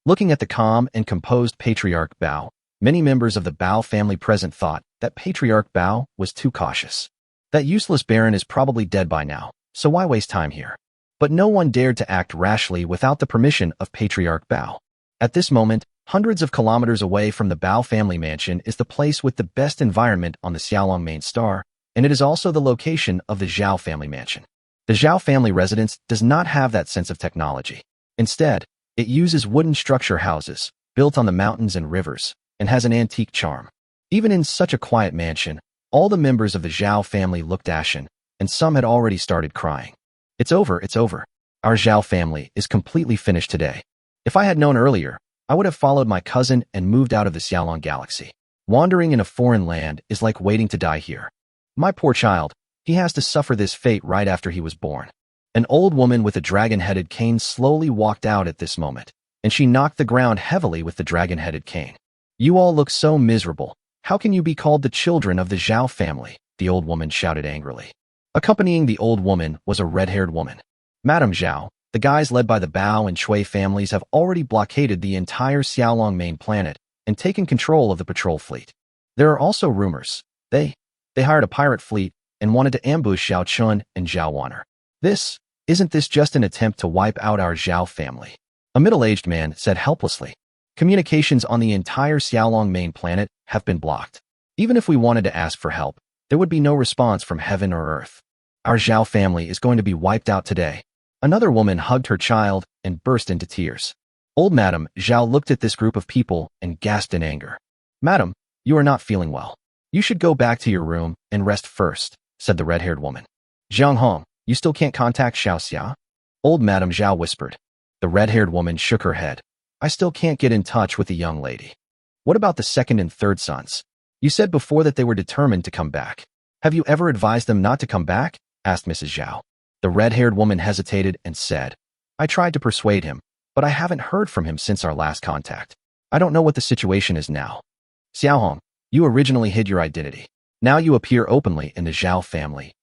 S1: Looking at the calm and composed Patriarch Bao, many members of the Bao family present thought that Patriarch Bao was too cautious. That useless baron is probably dead by now, so why waste time here? But no one dared to act rashly without the permission of Patriarch Bao. At this moment, hundreds of kilometers away from the Bao family mansion is the place with the best environment on the Xiaolong Main Star, and it is also the location of the Zhao family mansion. The Zhao family residence does not have that sense of technology. Instead, it uses wooden structure houses, built on the mountains and rivers, and has an antique charm. Even in such a quiet mansion, all the members of the Zhao family looked ashen, and some had already started crying. It's over, it's over. Our Zhao family is completely finished today. If I had known earlier, I would have followed my cousin and moved out of the Xiaolong Galaxy. Wandering in a foreign land is like waiting to die here. My poor child, he has to suffer this fate right after he was born. An old woman with a dragon-headed cane slowly walked out at this moment, and she knocked the ground heavily with the dragon-headed cane. You all look so miserable. How can you be called the children of the Zhao family? The old woman shouted angrily. Accompanying the old woman was a red-haired woman. Madame Zhao, the guys led by the Bao and Cui families have already blockaded the entire Xiaolong main planet and taken control of the patrol fleet. There are also rumors. They hired a pirate fleet and wanted to ambush Zhao Chun and Zhao Wanner. Isn't this just an attempt to wipe out our Zhao family? A middle-aged man said helplessly. Communications on the entire Xiaolong main planet have been blocked. Even if we wanted to ask for help, there would be no response from heaven or earth. Our Zhao family is going to be wiped out today. Another woman hugged her child and burst into tears. Old Madame Zhao looked at this group of people and gasped in anger. Madam, you are not feeling well. You should go back to your room and rest first, said the red-haired woman. Zhang Hong, you still can't contact Xiao Xia? Old Madame Zhao whispered. The red-haired woman shook her head. I still can't get in touch with the young lady. What about the second and third sons? You said before that they were determined to come back. Have you ever advised them not to come back? Asked Mrs. Zhao. The red-haired woman hesitated and said, I tried to persuade him, but I haven't heard from him since our last contact. I don't know what the situation is now. Xiaohong, you originally hid your identity. Now you appear openly in the Zhao family.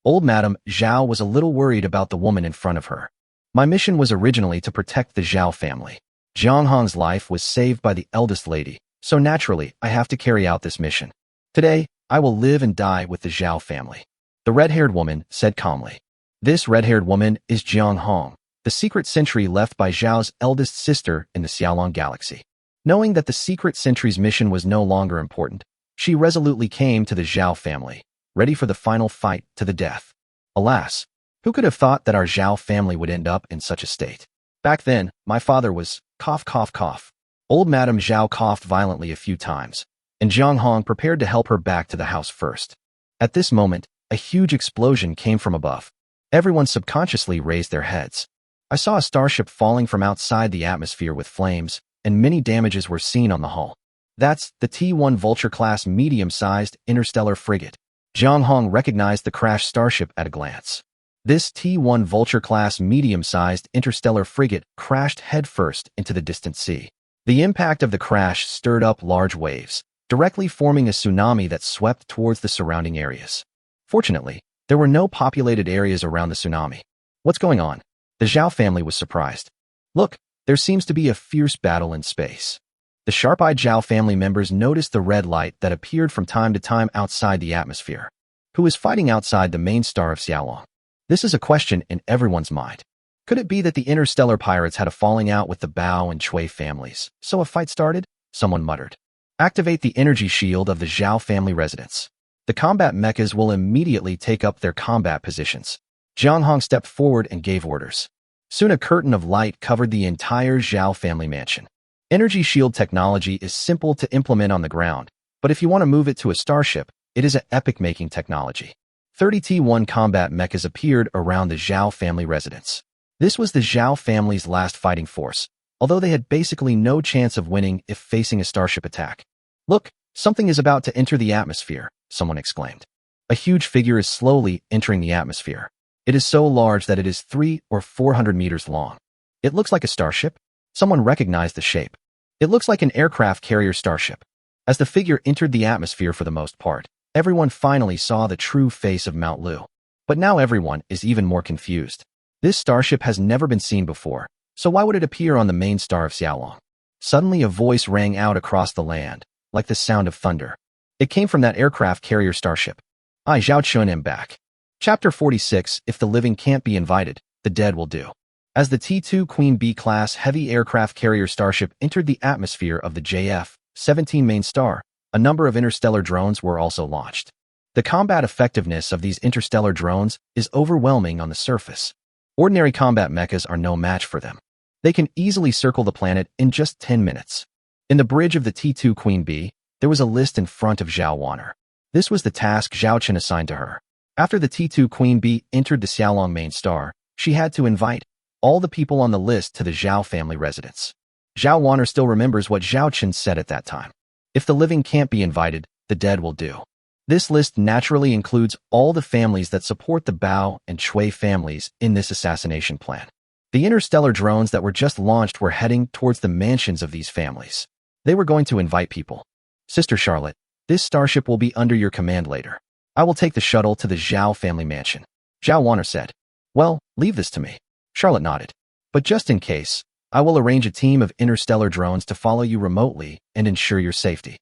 S1: Old Madame Zhao was a little worried about the woman in front of her. My mission was originally to protect the Zhao family. Zhang Hong's life was saved by the eldest lady, so naturally I have to carry out this mission. Today, I will live and die with the Zhao family. The red-haired woman said calmly. This red-haired woman is Zhang Hong, the secret sentry left by Zhao's eldest sister in the Xiaolong galaxy. Knowing that the secret sentry's mission was no longer important, she resolutely came to the Zhao family, ready for the final fight to the death. Alas, who could have thought that our Zhao family would end up in such a state? Back then, my father was, cough, cough, cough. Old Madame Zhao coughed violently a few times, and Zhang Hong prepared to help her back to the house first. At this moment, a huge explosion came from above. Everyone subconsciously raised their heads. I saw a starship falling from outside the atmosphere with flames, and many damages were seen on the hull. That's the T-1 Vulture-class medium-sized interstellar frigate. Zhang Hong recognized the crashed starship at a glance. This T-1 Vulture-class medium-sized interstellar frigate crashed headfirst into the distant sea. The impact of the crash stirred up large waves, directly forming a tsunami that swept towards the surrounding areas. Fortunately, there were no populated areas around the tsunami. What's going on? The Zhao family was surprised. Look, there seems to be a fierce battle in space. The sharp-eyed Zhao family members noticed the red light that appeared from time to time outside the atmosphere. Who is fighting outside the main star of Xiaolong? This is a question in everyone's mind. Could it be that the interstellar pirates had a falling out with the Bao and Chui families, so a fight started? Someone muttered. Activate the energy shield of the Zhao family residence. The combat mechas will immediately take up their combat positions. Zhang Hong stepped forward and gave orders. Soon a curtain of light covered the entire Zhao family mansion. Energy shield technology is simple to implement on the ground, but if you want to move it to a starship, it is an epic-making technology. 30 T-1 combat mechas appeared around the Zhao family residence. This was the Zhao family's last fighting force, although they had basically no chance of winning if facing a starship attack. Look, something is about to enter the atmosphere, someone exclaimed. A huge figure is slowly entering the atmosphere. It is so large that it is 300 or 400 meters long. It looks like a starship. Someone recognized the shape. It looks like an aircraft carrier starship. As the figure entered the atmosphere for the most part, everyone finally saw the true face of Mount Lu. But now everyone is even more confused. This starship has never been seen before, so why would it appear on the main star of Xiaolong? Suddenly a voice rang out across the land, like the sound of thunder. It came from that aircraft carrier starship. I Zhao Chun am back. Chapter 46. If the living can't be invited, the dead will do. As the T-2 Queen B-class heavy aircraft carrier starship entered the atmosphere of the JF-17 main star, a number of interstellar drones were also launched. The combat effectiveness of these interstellar drones is overwhelming on the surface. Ordinary combat mechas are no match for them. They can easily circle the planet in just 10 minutes. In the bridge of the T-2 Queen B, there was a list in front of Zhao Wanner. This was the task Zhao Chen assigned to her. After the T-2 Queen B entered the Xiaolong main star, she had to invite all the people on the list to the Zhao family residence. Zhao Wanner still remembers what Zhao Chen said at that time. If the living can't be invited, the dead will do. This list naturally includes all the families that support the Bao and Chui families in this assassination plan. The interstellar drones that were just launched were heading towards the mansions of these families. They were going to invite people. Sister Charlotte, this starship will be under your command later. I will take the shuttle to the Zhao family mansion. Zhao Wanner said. Well, leave this to me. Charlotte nodded. But just in case, I will arrange a team of interstellar drones to follow you remotely and ensure your safety.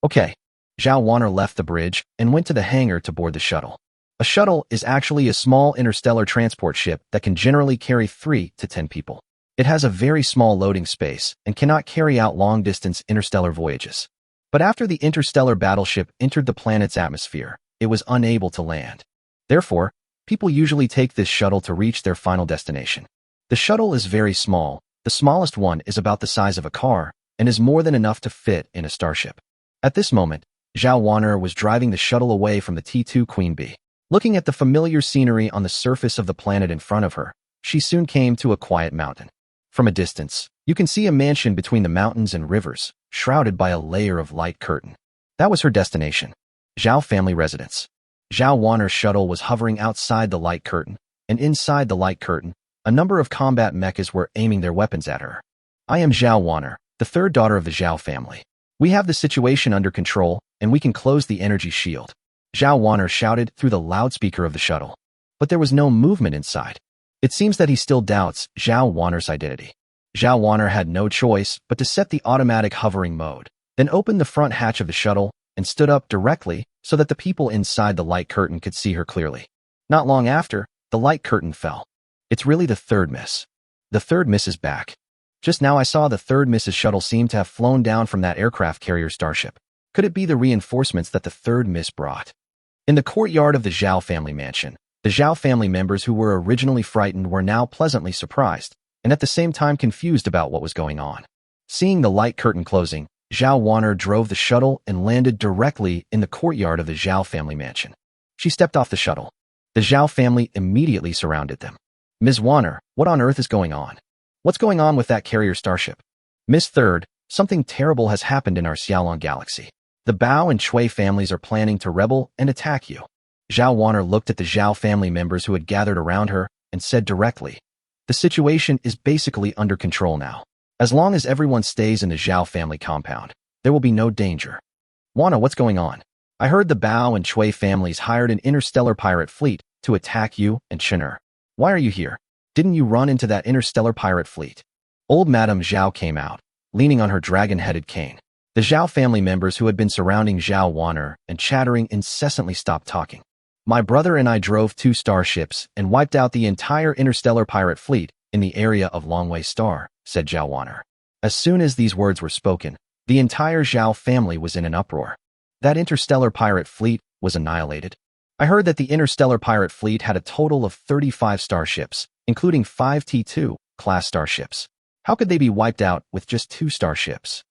S1: Okay. Zhao Wanner left the bridge and went to the hangar to board the shuttle. A shuttle is actually a small interstellar transport ship that can generally carry 3 to 10 people. It has a very small loading space and cannot carry out long-distance interstellar voyages. But after the interstellar battleship entered the planet's atmosphere, it was unable to land. Therefore, people usually take this shuttle to reach their final destination. The shuttle is very small. The smallest one is about the size of a car and is more than enough to fit in a starship. At this moment, Zhao Wan'er was driving the shuttle away from the T2 Queen Bee. Looking at the familiar scenery on the surface of the planet in front of her, she soon came to a quiet mountain. From a distance, you can see a mansion between the mountains and rivers, shrouded by a layer of light curtain. That was her destination, Zhao family residence. Zhao Wan'er's shuttle was hovering outside the light curtain, and inside the light curtain, a number of combat mechas were aiming their weapons at her. I am Zhao Wan'er, the third daughter of the Zhao family. We have the situation under control, and we can close the energy shield, Zhao Wan'er shouted through the loudspeaker of the shuttle. But there was no movement inside. It seems that he still doubts Zhao Wan'er's identity. Zhao Wan'er had no choice but to set the automatic hovering mode, then opened the front hatch of the shuttle and stood up directly so that the people inside the light curtain could see her clearly. Not long after, the light curtain fell. It's really the third miss. The third miss is back. Just now I saw the third miss's shuttle seem to have flown down from that aircraft carrier starship. Could it be the reinforcements that the third miss brought? In the courtyard of the Zhao family mansion, the Zhao family members who were originally frightened were now pleasantly surprised, and at the same time confused about what was going on. Seeing the light curtain closing, Zhao Wan'er drove the shuttle and landed directly in the courtyard of the Zhao family mansion. She stepped off the shuttle. The Zhao family immediately surrounded them. Ms. Wan'er, what on earth is going on? What's going on with that carrier starship? Miss Third, something terrible has happened in our Xiaolong galaxy. The Bao and Chui families are planning to rebel and attack you. Zhao Wan'er looked at the Zhao family members who had gathered around her and said directly, the situation is basically under control now. As long as everyone stays in the Zhao family compound, there will be no danger. Wan'er, what's going on? I heard the Bao and Chui families hired an interstellar pirate fleet to attack you and Chen'er. Why are you here? Didn't you run into that interstellar pirate fleet? Old Madame Zhao came out, leaning on her dragon-headed cane. The Zhao family members who had been surrounding Zhao Wan'er and chattering incessantly stopped talking. My brother and I drove 2 starships and wiped out the entire interstellar pirate fleet in the area of Longwei Star, said Zhao Wan'er. As soon as these words were spoken, the entire Zhao family was in an uproar. That interstellar pirate fleet was annihilated. I heard that the interstellar pirate fleet had a total of 35 starships, including 5 T2 class starships. How could they be wiped out with just 2 starships?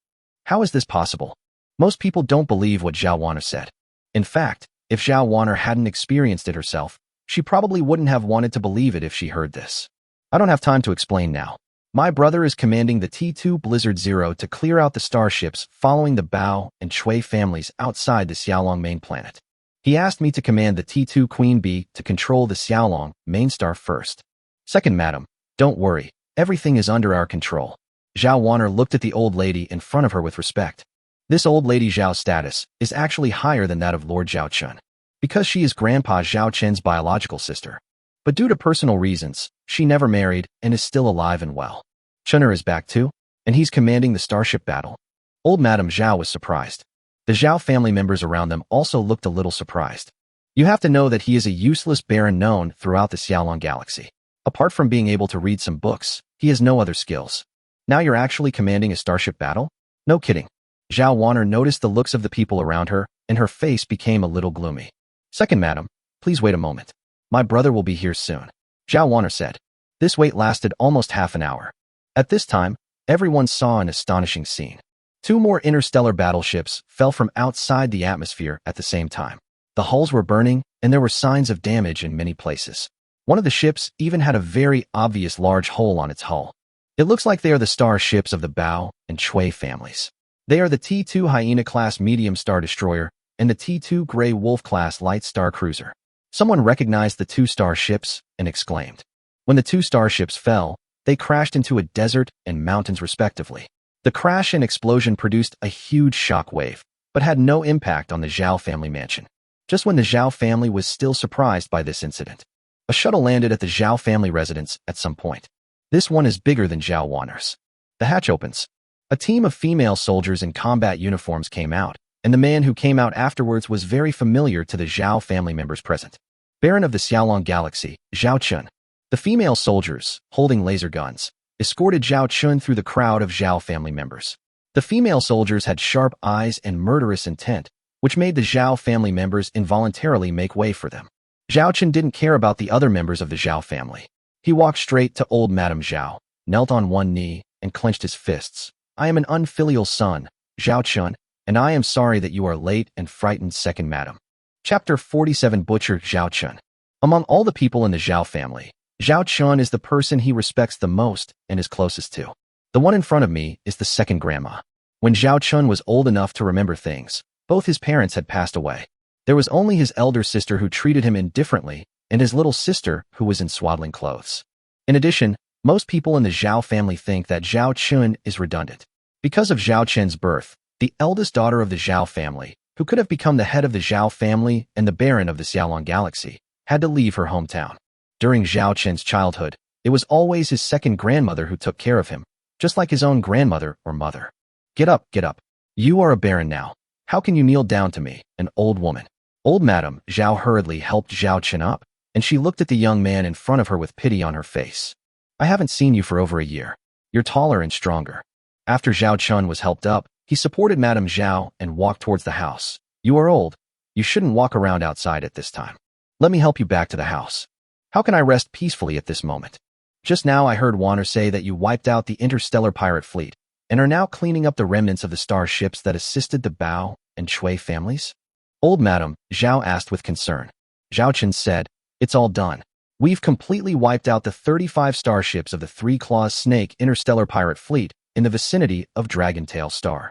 S1: How is this possible? Most people don't believe what Zhao Wan'er said. In fact, if Zhao Wan'er hadn't experienced it herself, she probably wouldn't have wanted to believe it if she heard this. I don't have time to explain now. My brother is commanding the T2 Blizzard Zero to clear out the starships following the Bao and Chui families outside the Xiaolong main planet. He asked me to command the T2 Queen Bee to control the Xiaolong main star first. Second, madam, don't worry. Everything is under our control. Zhao Wan'er looked at the old lady in front of her with respect. This old lady Zhao's status is actually higher than that of Lord Zhao Chun, because she is Grandpa Zhao Chen's biological sister. But due to personal reasons, she never married and is still alive and well. Chen'er is back too, and he's commanding the starship battle. Old Madame Zhao was surprised. The Zhao family members around them also looked a little surprised. You have to know that he is a useless baron known throughout the Xiaolong galaxy. Apart from being able to read some books, he has no other skills. Now you're actually commanding a starship battle? No kidding. Zhao Wan'er noticed the looks of the people around her, and her face became a little gloomy. Second, madam, please wait a moment. My brother will be here soon, Zhao Wan'er said. This wait lasted almost half an hour. At this time, everyone saw an astonishing scene. 2 more interstellar battleships fell from outside the atmosphere at the same time. The hulls were burning, and there were signs of damage in many places. One of the ships even had a very obvious large hole on its hull. It looks like they are the starships of the Bao and Chui families. They are the T2 Hyena-class medium star destroyer and the T2 Grey Wolf-class light star cruiser. Someone recognized the 2 starships and exclaimed. When the 2 starships fell, they crashed into a desert and mountains respectively. The crash and explosion produced a huge shock wave, but had no impact on the Zhao family mansion. Just when the Zhao family was still surprised by this incident, a shuttle landed at the Zhao family residence at some point. This one is bigger than Zhao Wan'er's. The hatch opens. A team of female soldiers in combat uniforms came out, and the man who came out afterwards was very familiar to the Zhao family members present. Baron of the Xiaolong Galaxy, Zhao Chun. The female soldiers, holding laser guns, escorted Zhao Chun through the crowd of Zhao family members. The female soldiers had sharp eyes and murderous intent, which made the Zhao family members involuntarily make way for them. Zhao Chun didn't care about the other members of the Zhao family. He walked straight to old Madame Zhao, knelt on one knee, and clenched his fists. I am an unfilial son, Zhao Chun, and I am sorry that you are late and frightened, second madam. Chapter 47. Butcher Zhao Chun. Among all the people in the Zhao family, Zhao Chun is the person he respects the most and is closest to. The one in front of me is the second grandma. When Zhao Chun was old enough to remember things, both his parents had passed away. There was only his elder sister who treated him indifferently, and his little sister who was in swaddling clothes. In addition, most people in the Zhao family think that Zhao Chun is redundant. Because of Zhao Chun's birth, the eldest daughter of the Zhao family, who could have become the head of the Zhao family and the Baron of the Xiaolong Galaxy, had to leave her hometown. During Zhao Chun's childhood, it was always his second grandmother who took care of him, just like his own grandmother or mother. Get up, get up. You are a baron now. How can you kneel down to me, an old woman? Old Madame Zhao hurriedly helped Zhao Chun up, and she looked at the young man in front of her with pity on her face. I haven't seen you for over a year. You're taller and stronger. After Zhao Chun was helped up, he supported Madame Zhao and walked towards the house. You are old. You shouldn't walk around outside at this time. Let me help you back to the house. How can I rest peacefully at this moment? Just now I heard Warner say that you wiped out the interstellar pirate fleet and are now cleaning up the remnants of the starships that assisted the Bao and Chui families? Old Madame Zhao asked with concern. Zhao Chun said, it's all done. We've completely wiped out the 35 starships of the Three Claws Snake interstellar pirate fleet in the vicinity of Dragontail Star.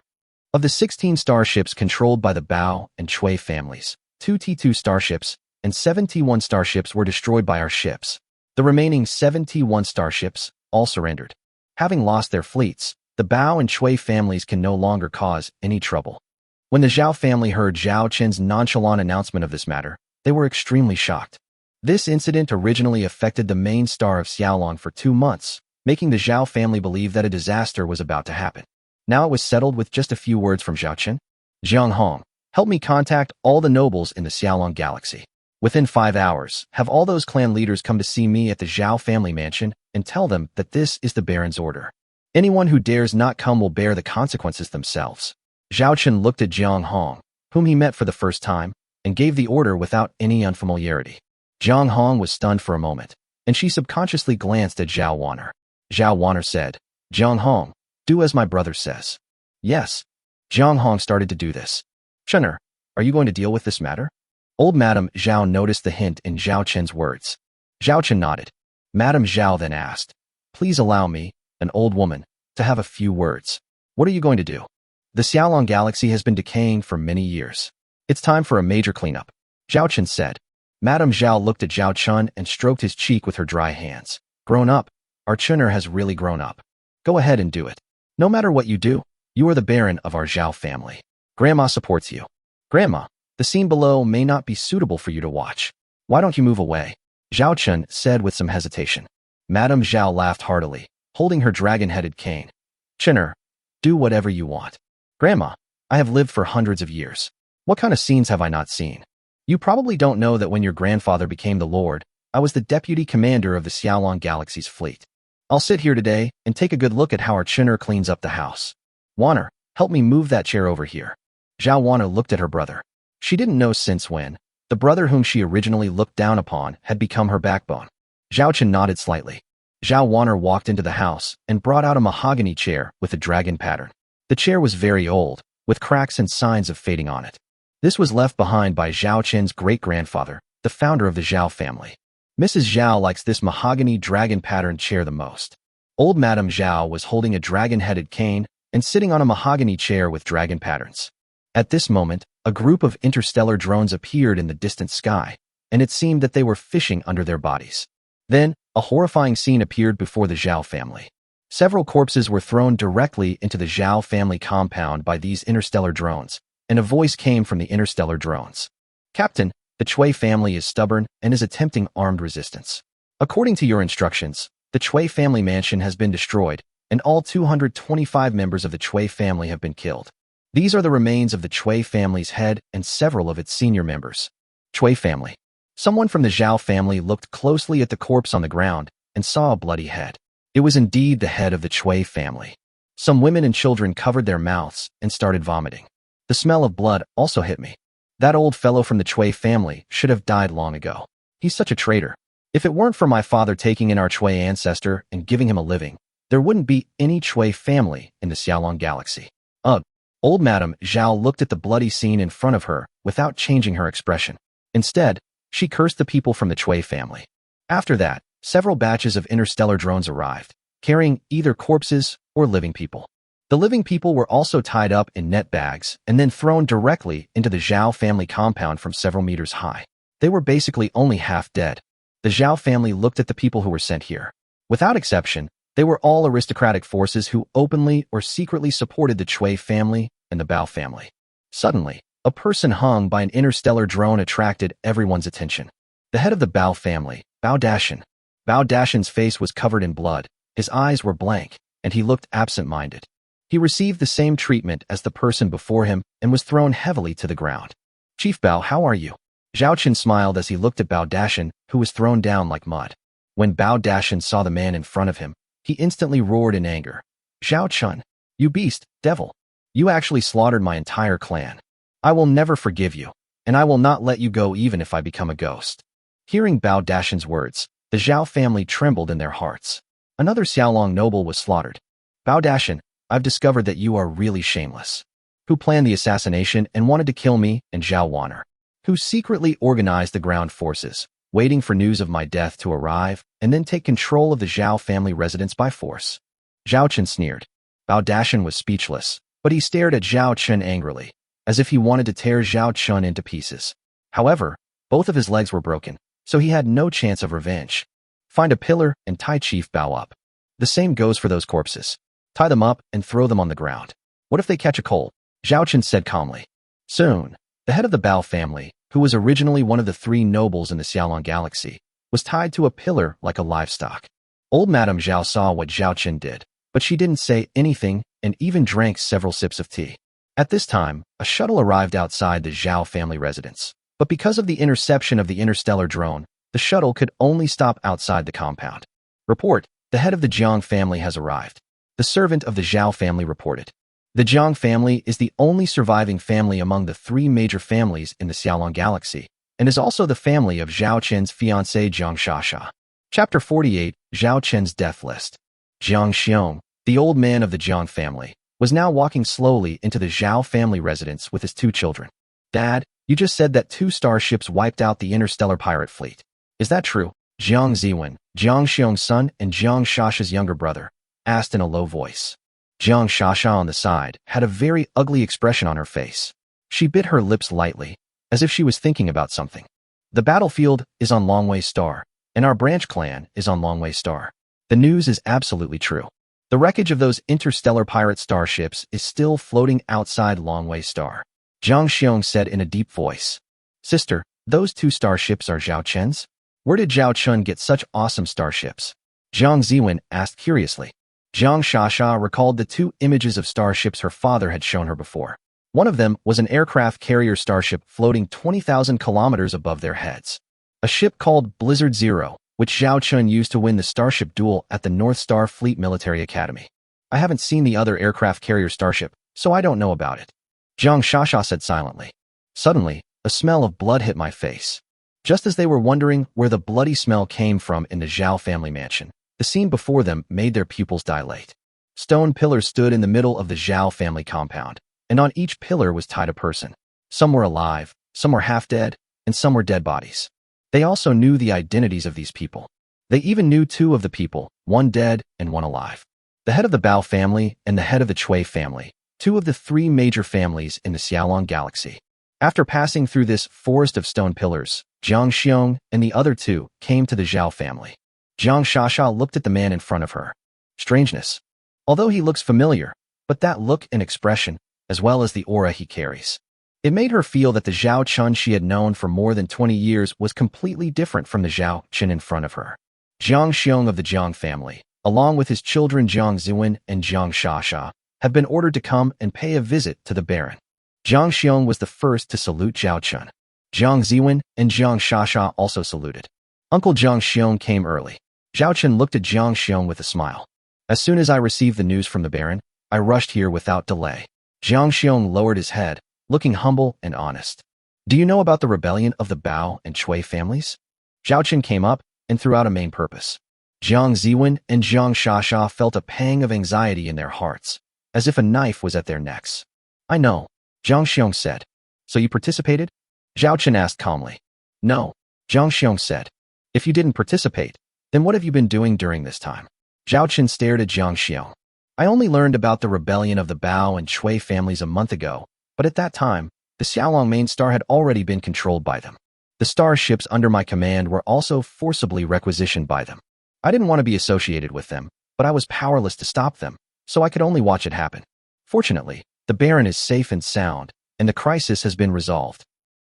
S1: Of the 16 starships controlled by the Bao and Chui families, 2 T2 starships and 7 T1 starships were destroyed by our ships. The remaining 7 T1 starships all surrendered. Having lost their fleets, the Bao and Chui families can no longer cause any trouble. When the Zhao family heard Zhao Chun's nonchalant announcement of this matter, they were extremely shocked. This incident originally affected the main star of Xiaolong for 2 months, making the Zhao family believe that a disaster was about to happen. Now it was settled with just a few words from Zhao Chun. Jiang Hong, help me contact all the nobles in the Xiaolong Galaxy. Within 5 hours, have all those clan leaders come to see me at the Zhao family mansion and tell them that this is the Baron's order. Anyone who dares not come will bear the consequences themselves. Zhao Chun looked at Jiang Hong, whom he met for the first time, and gave the order without any unfamiliarity. Jiang Hong was stunned for a moment, and she subconsciously glanced at Zhao Warner. Zhao Warner said, Jiang Hong, do as my brother says. Yes. Jiang Hong started to do this. Chunner, are you going to deal with this matter? Old Madame Zhao noticed the hint in Zhao Chun's words. Zhao Chun nodded. Madame Zhao then asked, please allow me, an old woman, to have a few words. What are you going to do? The Xiaolong Galaxy has been decaying for many years. It's time for a major cleanup, Zhao Chun said. Madame Zhao looked at Zhao Chun and stroked his cheek with her dry hands. Grown up. Our Chunner has really grown up. Go ahead and do it. No matter what you do, you are the Baron of our Zhao family. Grandma supports you. Grandma, the scene below may not be suitable for you to watch. Why don't you move away? Zhao Chun said with some hesitation. Madame Zhao laughed heartily, holding her dragon-headed cane. Chunner, do whatever you want. Grandma, I have lived for hundreds of years. What kind of scenes have I not seen? You probably don't know that when your grandfather became the Lord, I was the deputy commander of the Xiaolong Galaxy's fleet. I'll sit here today and take a good look at how our Chunner cleans up the house. Warner, help me move that chair over here. Zhao Warner looked at her brother. She didn't know since when the brother whom she originally looked down upon had become her backbone. Zhao Chun nodded slightly. Zhao Warner walked into the house and brought out a mahogany chair with a dragon pattern. The chair was very old, with cracks and signs of fading on it. This was left behind by Zhao Chun's great-grandfather, the founder of the Zhao family. Mrs. Zhao likes this mahogany dragon-patterned chair the most. Old Madame Zhao was holding a dragon-headed cane and sitting on a mahogany chair with dragon patterns. At this moment, a group of interstellar drones appeared in the distant sky, and it seemed that they were fishing under their bodies. Then, a horrifying scene appeared before the Zhao family. Several corpses were thrown directly into the Zhao family compound by these interstellar drones, and a voice came from the interstellar drones. Captain, the Chui family is stubborn and is attempting armed resistance. According to your instructions, the Chui family mansion has been destroyed, and all 225 members of the Chui family have been killed. These are the remains of the Chui family's head and several of its senior members. Chui family. Someone from the Zhao family looked closely at the corpse on the ground and saw a bloody head. It was indeed the head of the Chui family. Some women and children covered their mouths and started vomiting. The smell of blood also hit me. That old fellow from the Chui family should have died long ago. He's such a traitor. If it weren't for my father taking in our Chui ancestor and giving him a living, there wouldn't be any Chui family in the Xiaolong galaxy. Ugh. Old Madame Zhao looked at the bloody scene in front of her without changing her expression. Instead, she cursed the people from the Chui family. After that, several batches of interstellar drones arrived, carrying either corpses or living people. The living people were also tied up in net bags and then thrown directly into the Zhao family compound from several meters high. They were basically only half dead. The Zhao family looked at the people who were sent here. Without exception, they were all aristocratic forces who openly or secretly supported the Chui family and the Bao family. Suddenly, a person hung by an interstellar drone attracted everyone's attention. The head of the Bao family, Bao Dashan. Bao Dashan's face was covered in blood, his eyes were blank, and he looked absent-minded. He received the same treatment as the person before him and was thrown heavily to the ground. Chief Bao, how are you? Zhao Chen smiled as he looked at Bao Dashan, who was thrown down like mud. When Bao Dashan saw the man in front of him, he instantly roared in anger. Zhao Chen, you beast, devil. You actually slaughtered my entire clan. I will never forgive you, and I will not let you go even if I become a ghost. Hearing Bao Dashan's words, the Zhao family trembled in their hearts. Another Xiaolong noble was slaughtered. Bao Dashan, I've discovered that you are really shameless. Who planned the assassination and wanted to kill me and Zhao Wan'er? Who secretly organized the ground forces, waiting for news of my death to arrive and then take control of the Zhao family residence by force? Zhao Chen sneered. Bao Dashan was speechless, but he stared at Zhao Chen angrily, as if he wanted to tear Zhao Chen into pieces. However, both of his legs were broken, so he had no chance of revenge. Find a pillar and tie Chief Bao up. The same goes for those corpses. Tie them up and throw them on the ground. What if they catch a cold? Zhao Chen said calmly. Soon, the head of the Bao family, who was originally one of the 3 nobles in the Xiaolong galaxy, was tied to a pillar like a livestock. Old Madame Zhao saw what Zhao Chen did, but she didn't say anything and even drank several sips of tea. At this time, a shuttle arrived outside the Zhao family residence, but because of the interception of the interstellar drone, the shuttle could only stop outside the compound. Report, the head of the Jiang family has arrived. The servant of the Zhao family reported. The Jiang family is the only surviving family among the 3 major families in the Xiaolong galaxy, and is also the family of Zhao Chen's fiancée Jiang Shasha. Chapter 48, Zhao Chen's Death List. Jiang Xiong, the old man of the Jiang family, was now walking slowly into the Zhao family residence with his 2 children. Dad, you just said that 2 starships wiped out the interstellar pirate fleet. Is that true? Jiang Ziwen, Jiang Xiong's son and Jiang Shasha's younger brother, asked in a low voice. Jiang Shasha on the side had a very ugly expression on her face. She bit her lips lightly, as if she was thinking about something. The battlefield is on Longwei Star, and our branch clan is on Longwei Star. The news is absolutely true. The wreckage of those interstellar pirate starships is still floating outside Longwei Star. Jiang Xiong said in a deep voice. Sister, those 2 starships are Zhao Chen's? Where did Zhao Chen get such awesome starships? Jiang Ziwen asked curiously. Jiang Shasha recalled the 2 images of starships her father had shown her before. One of them was an aircraft carrier starship floating 20,000 kilometers above their heads. A ship called Blizzard Zero, which Zhao Chen used to win the starship duel at the North Star Fleet Military Academy. I haven't seen the other aircraft carrier starship, so I don't know about it. Jiang Shasha said silently. Suddenly, a smell of blood hit my face. Just as they were wondering where the bloody smell came from in the Zhao family mansion, the scene before them made their pupils dilate. Stone pillars stood in the middle of the Zhao family compound, and on each pillar was tied a person. Some were alive, some were half dead, and some were dead bodies. They also knew the identities of these people. They even knew 2 of the people, one dead and one alive. The head of the Bao family and the head of the Chui family, 2 of the 3 major families in the Xiaolong galaxy. After passing through this forest of stone pillars, Jiang Xiong and the other 2 came to the Zhao family. Jiang Shasha looked at the man in front of her. Strangeness. Although he looks familiar, but that look and expression, as well as the aura he carries. It made her feel that the Zhao Chen she had known for more than 20 years was completely different from the Zhao Chen in front of her. Jiang Xiong of the Jiang family, along with his children Jiang Ziwen and Jiang Shasha, have been ordered to come and pay a visit to the Baron. Jiang Xiong was the first to salute Zhao Chen. Jiang Ziwen and Jiang Shasha also saluted. Uncle Jiang Xiong came early. Zhao Chen looked at Jiang Xiong with a smile. As soon as I received the news from the Baron, I rushed here without delay. Jiang Xiong lowered his head, looking humble and honest. Do you know about the rebellion of the Bao and Chui families? Zhao Chen came up and threw out a main purpose. Jiang Ziwen and Jiang Shasha felt a pang of anxiety in their hearts, as if a knife was at their necks. I know, Jiang Xiong said. So you participated? Zhao Chen asked calmly. No, Jiang Xiong said. If you didn't participate, then what have you been doing during this time? Zhao Chen stared at Jiang Xiong. I only learned about the rebellion of the Bao and Chui families a month ago, but at that time, the Xiaolong main star had already been controlled by them. The starships under my command were also forcibly requisitioned by them. I didn't want to be associated with them, but I was powerless to stop them, so I could only watch it happen. Fortunately, the Baron is safe and sound, and the crisis has been resolved.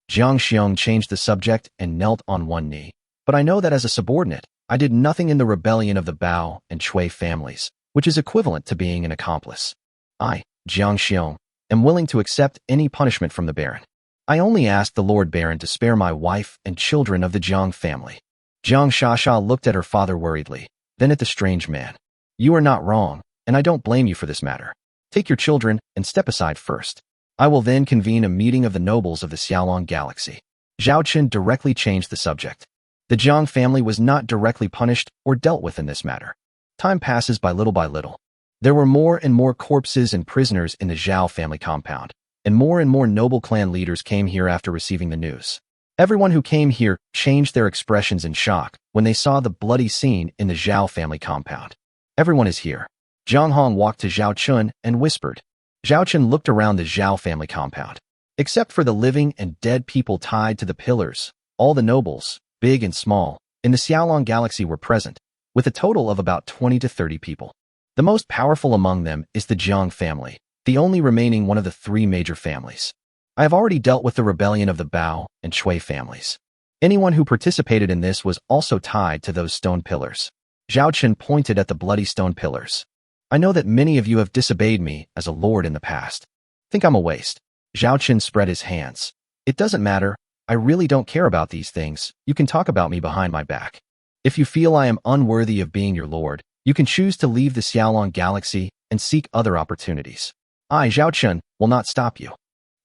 S1: Jiang Xiong changed the subject and knelt on one knee. But I know that as a subordinate, I did nothing in the rebellion of the Bao and Chui families, which is equivalent to being an accomplice. I, Jiang Xiong, am willing to accept any punishment from the Baron. I only asked the Lord Baron to spare my wife and children of the Jiang family. Jiang Shasha looked at her father worriedly, then at the strange man. You are not wrong, and I don't blame you for this matter. Take your children and step aside first. I will then convene a meeting of the nobles of the Xiaolong galaxy. Zhao Chen directly changed the subject. The Jiang family was not directly punished or dealt with in this matter. Time passes by little. There were more and more corpses and prisoners in the Zhao family compound, and more noble clan leaders came here after receiving the news. Everyone who came here changed their expressions in shock when they saw the bloody scene in the Zhao family compound. Everyone is here. Zhang Hong walked to Zhao Chun and whispered. Zhao Chun looked around the Zhao family compound. Except for the living and dead people tied to the pillars, all the nobles, big and small, in the Xiaolong galaxy were present, with a total of about 20 to 30 people. The most powerful among them is the Jiang family, the only remaining one of the three major families. I have already dealt with the rebellion of the Bao and Chui families. Anyone who participated in this was also tied to those stone pillars. Zhao Chen pointed at the bloody stone pillars. I know that many of you have disobeyed me as a lord in the past. Think I'm a waste. Zhao Chen spread his hands. It doesn't matter. I really don't care about these things. You can talk about me behind my back. If you feel I am unworthy of being your lord, you can choose to leave the Xiaolong galaxy and seek other opportunities. I, Zhao Chen, will not stop you.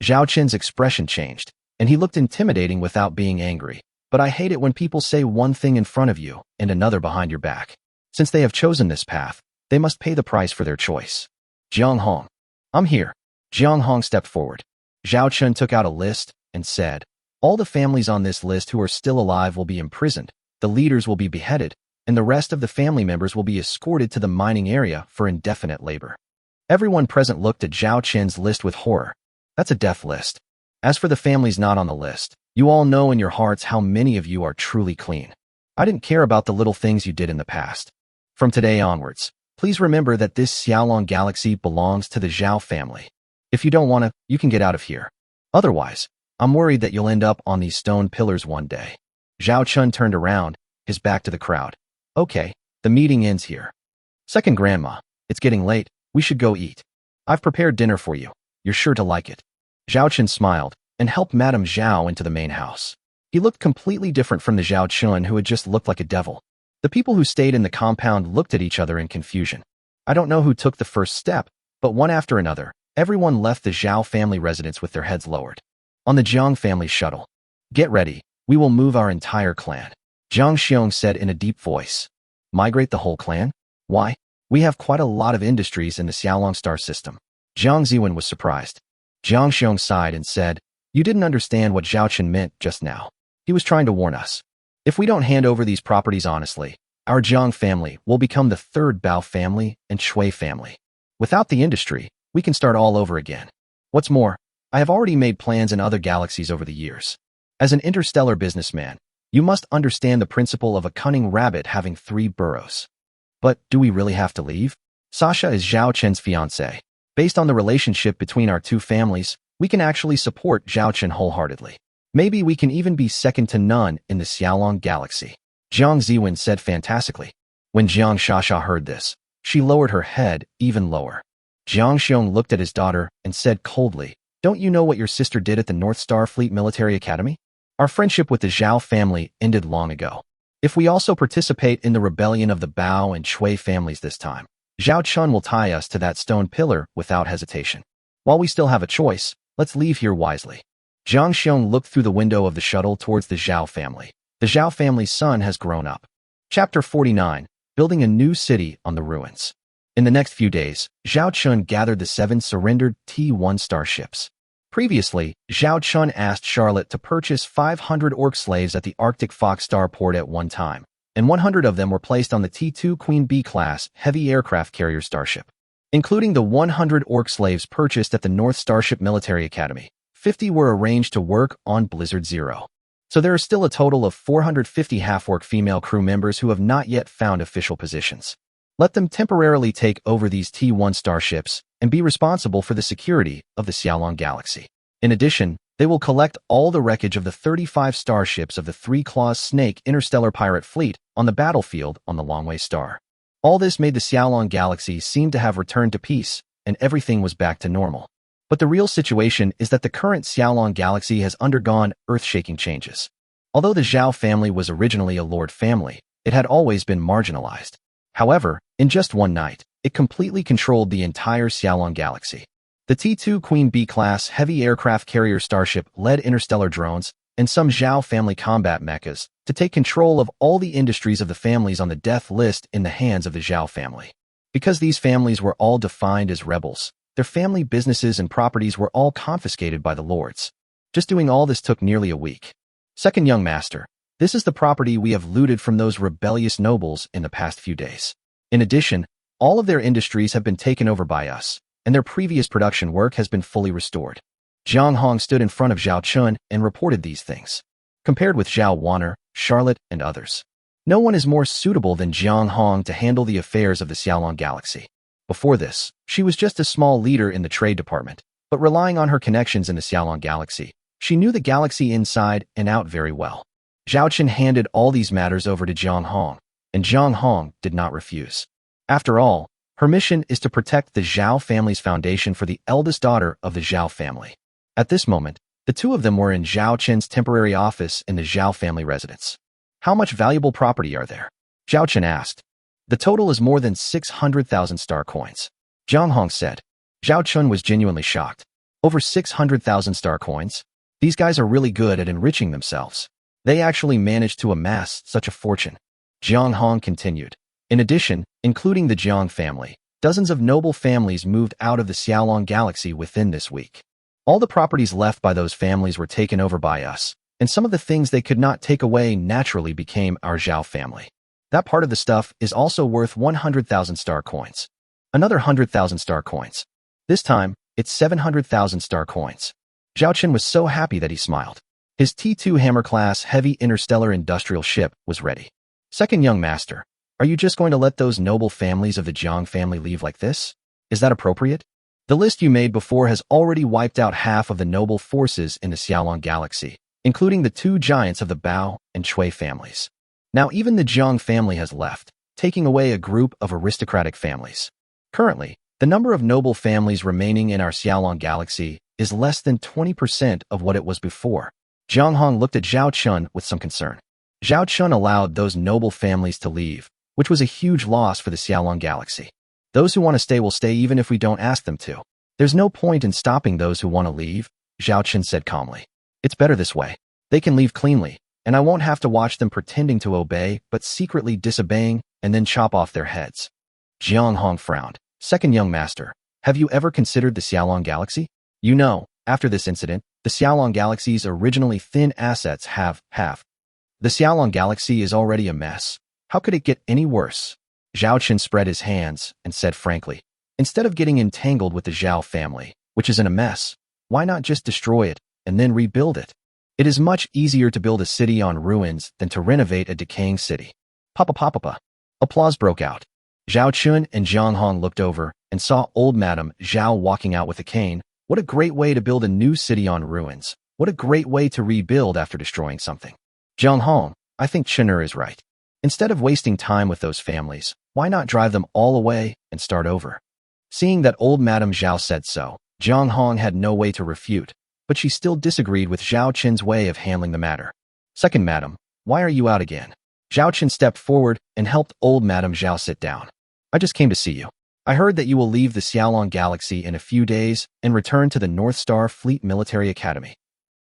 S1: Zhao Chen's expression changed, and he looked intimidating without being angry. But I hate it when people say one thing in front of you and another behind your back. Since they have chosen this path, they must pay the price for their choice. Jiang Hong. I'm here. Jiang Hong stepped forward. Zhao Chen took out a list and said, all the families on this list who are still alive will be imprisoned, the leaders will be beheaded, and the rest of the family members will be escorted to the mining area for indefinite labor. Everyone present looked at Zhao Chen's list with horror. That's a death list. As for the families not on the list, you all know in your hearts how many of you are truly clean. I didn't care about the little things you did in the past. From today onwards, please remember that this Xiaolong galaxy belongs to the Zhao family. If you don't want to, you can get out of here. Otherwise, I'm worried that you'll end up on these stone pillars one day. Zhao Chun turned around, his back to the crowd. Okay, the meeting ends here. Second grandma, it's getting late, we should go eat. I've prepared dinner for you, you're sure to like it. Zhao Chun smiled and helped Madame Zhao into the main house. He looked completely different from the Zhao Chun who had just looked like a devil. The people who stayed in the compound looked at each other in confusion. I don't know who took the first step, but one after another, everyone left the Zhao family residence with their heads lowered. On the Jiang family shuttle. Get ready, we will move our entire clan. Jiang Xiong said in a deep voice. Migrate the whole clan? Why? We have quite a lot of industries in the Xiaolong star system. Jiang Ziwen was surprised. Jiang Xiong sighed and said, you didn't understand what Zhao Chen meant just now. He was trying to warn us. If we don't hand over these properties honestly, our Jiang family will become the third Bao family and Shui family. Without the industry, we can start all over again. What's more, I have already made plans in other galaxies over the years. As an interstellar businessman, you must understand the principle of a cunning rabbit having 3 burrows. But do we really have to leave? Sasha is Zhao Chen's fiancée. Based on the relationship between our two families, we can actually support Zhao Chen wholeheartedly. Maybe we can even be second to none in the Xiaolong galaxy. Jiang Ziwen said fantastically. When Jiang Shasha heard this, she lowered her head even lower. Jiang Xiong looked at his daughter and said coldly, don't you know what your sister did at the North Starfleet Military Academy? Our friendship with the Zhao family ended long ago. If we also participate in the rebellion of the Bao and Shui families this time, Zhao Chun will tie us to that stone pillar without hesitation. While we still have a choice, let's leave here wisely. Zhang Xiong looked through the window of the shuttle towards the Zhao family. The Zhao family's son has grown up. Chapter 49. Building a new city on the ruins. In the next few days, Zhao Chun gathered the 7 surrendered T-1 starships. Previously, Zhao Chun asked Charlotte to purchase 500 orc slaves at the Arctic Fox starport at one time, and 100 of them were placed on the T-2 Queen B-class heavy aircraft carrier starship. Including the 100 orc slaves purchased at the North Starship Military Academy, 50 were arranged to work on Blizzard Zero. So there are still a total of 450 half-orc female crew members who have not yet found official positions. Let them temporarily take over these T-1 starships and be responsible for the security of the Xiaolong Galaxy. In addition, they will collect all the wreckage of the 35 starships of the Three Claws Snake interstellar pirate fleet on the battlefield on the Longway Star. All this made the Xiaolong Galaxy seem to have returned to peace, and everything was back to normal. But the real situation is that the current Xiaolong Galaxy has undergone earth-shaking changes. Although the Zhao family was originally a lord family, it had always been marginalized. However, in just one night, it completely controlled the entire Xiaolong Galaxy. The T-2 Queen B-class heavy aircraft carrier starship led interstellar drones and some Zhao family combat mechas to take control of all the industries of the families on the death list in the hands of the Zhao family. Because these families were all defined as rebels, their family businesses and properties were all confiscated by the lords. Just doing all this took nearly a week. Second young master, this is the property we have looted from those rebellious nobles in the past few days. In addition, all of their industries have been taken over by us, and their previous production work has been fully restored. Zhang Hong stood in front of Zhao Chun and reported these things. Compared with Zhao Wanner, Charlotte, and others, no one is more suitable than Zhang Hong to handle the affairs of the Xiaolong Galaxy. Before this, she was just a small leader in the trade department, but relying on her connections in the Xiaolong Galaxy, she knew the galaxy inside and out very well. Zhao Chun handed all these matters over to Zhang Hong, and Zhang Hong did not refuse. After all, her mission is to protect the Zhao family's foundation for the eldest daughter of the Zhao family. At this moment, the two of them were in Zhao Chen's temporary office in the Zhao family residence. How much valuable property are there? Zhao Chen asked. The total is more than 600,000 star coins. Zhang Hong said. Zhao Chun was genuinely shocked. Over 600,000 star coins? These guys are really good at enriching themselves. They actually managed to amass such a fortune. Zhang Hong continued. In addition, including the Jiang family, dozens of noble families moved out of the Xiaolong Galaxy within this week. All the properties left by those families were taken over by us, and some of the things they could not take away naturally became our Zhao family. That part of the stuff is also worth 100,000 star coins. Another 100,000 star coins. This time, it's 700,000 star coins. Zhao Chen was so happy that he smiled. His T-2 Hammer-class heavy interstellar industrial ship was ready. Second young master, are you just going to let those noble families of the Jiang family leave like this? Is that appropriate? The list you made before has already wiped out half of the noble forces in the Xiaolong Galaxy, including the 2 giants of the Bao and Shui families. Now even the Jiang family has left, taking away a group of aristocratic families. Currently, the number of noble families remaining in our Xiaolong Galaxy is less than 20% of what it was before. Zhang Hong looked at Zhao Chun with some concern. Zhao Chun allowed those noble families to leave, which was a huge loss for the Xiaolong Galaxy. Those who want to stay will stay even if we don't ask them to. There's no point in stopping those who want to leave, Zhao Chun said calmly. It's better this way. They can leave cleanly, and I won't have to watch them pretending to obey but secretly disobeying and then chop off their heads. Zhang Hong frowned. Second young master, have you ever considered the Xiaolong Galaxy? You know, after this incident, the Xiaolong Galaxy's originally thin assets have halved. The Xiaolong Galaxy is already a mess. How could it get any worse? Zhao Chen spread his hands and said frankly, instead of getting entangled with the Zhao family, which is in a mess, why not just destroy it and then rebuild it? It is much easier to build a city on ruins than to renovate a decaying city. Papa papa. Applause broke out. Zhao Chun and Zhang Hong looked over and saw old Madame Zhao walking out with a cane. What a great way to build a new city on ruins. What a great way to rebuild after destroying something. Zhang Hong, I think Chen'er is right. Instead of wasting time with those families, why not drive them all away and start over? Seeing that old Madame Zhao said so, Zhang Hong had no way to refute, but she still disagreed with Zhao Qin's way of handling the matter. Second madam, why are you out again? Zhao Qin stepped forward and helped old Madame Zhao sit down. I just came to see you. I heard that you will leave the Xiaolong Galaxy in a few days and return to the North Star Fleet Military Academy.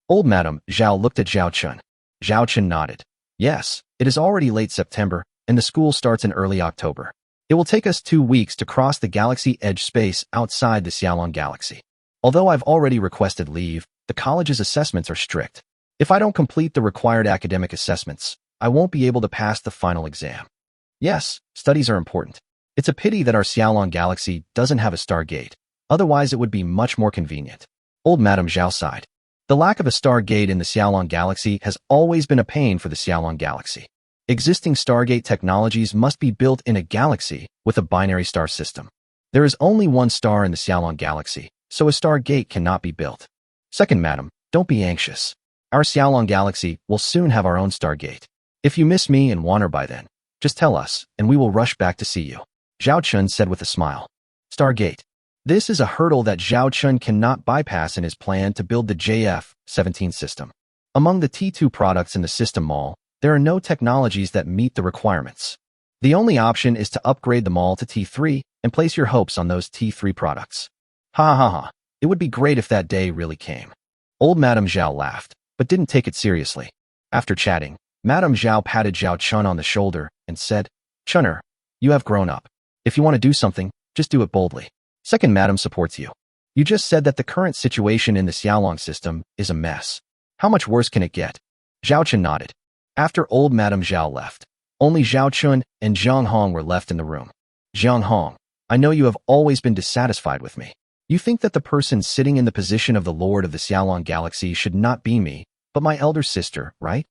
S1: Old Madame Zhao looked at Zhao Qin. Zhao Qin nodded. Yes, it is already late September, and the school starts in early October. It will take us 2 weeks to cross the galaxy edge space outside the Xiaolong Galaxy. Although I've already requested leave, the college's assessments are strict. If I don't complete the required academic assessments, I won't be able to pass the final exam. Yes, studies are important. It's a pity that our Xiaolong Galaxy doesn't have a Stargate. Otherwise, it would be much more convenient. Old Madame Zhao sighed. The lack of a Stargate in the Xiaolong Galaxy has always been a pain for the Xiaolong Galaxy. Existing Stargate technologies must be built in a galaxy with a binary star system. There is only one star in the Xiaolong Galaxy, so a Stargate cannot be built. Second madam, don't be anxious. Our Xiaolong Galaxy will soon have our own Stargate. If you miss me and want her by then, just tell us, and we will rush back to see you. Zhao Qin said with a smile. Stargate. This is a hurdle that Zhao Qin cannot bypass in his plan to build the JF-17 system. Among the T2 products in the system mall, there are no technologies that meet the requirements. The only option is to upgrade them all to T3 and place your hopes on those T3 products. Ha ha ha. It would be great if that day really came. Old Madame Zhao laughed, but didn't take it seriously. After chatting, Madame Zhao patted Zhao Qin on the shoulder and said, Chunner, you have grown up. If you want to do something, just do it boldly. Second madam supports you. You just said that the current situation in the Xiaolong system is a mess. How much worse can it get? Zhao Qin nodded. After old Madame Zhao left, only Zhao Qin and Zhang Hong were left in the room. Zhang Hong, I know you have always been dissatisfied with me. You think that the person sitting in the position of the Lord of the Xiaolong Galaxy should not be me, but my elder sister, right?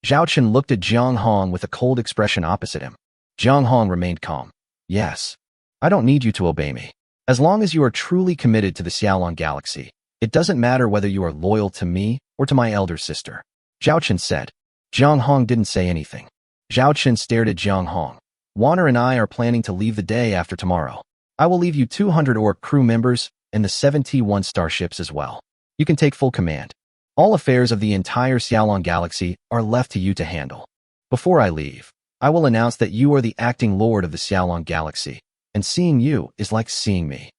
S1: Zhao Qin looked at Zhang Hong with a cold expression opposite him. Zhang Hong remained calm. Yes. I don't need you to obey me. As long as you are truly committed to the Xiaolong Galaxy, it doesn't matter whether you are loyal to me or to my elder sister. Zhao Qin said. Zhang Hong didn't say anything. Zhao Qin stared at Zhang Hong. Warner and I are planning to leave the day after tomorrow. I will leave you 200 orc crew members and the 71 starships as well. You can take full command. All affairs of the entire Xiaolong Galaxy are left to you to handle. Before I leave, I will announce that you are the acting lord of the Xiaolong Galaxy, and seeing you is like seeing me.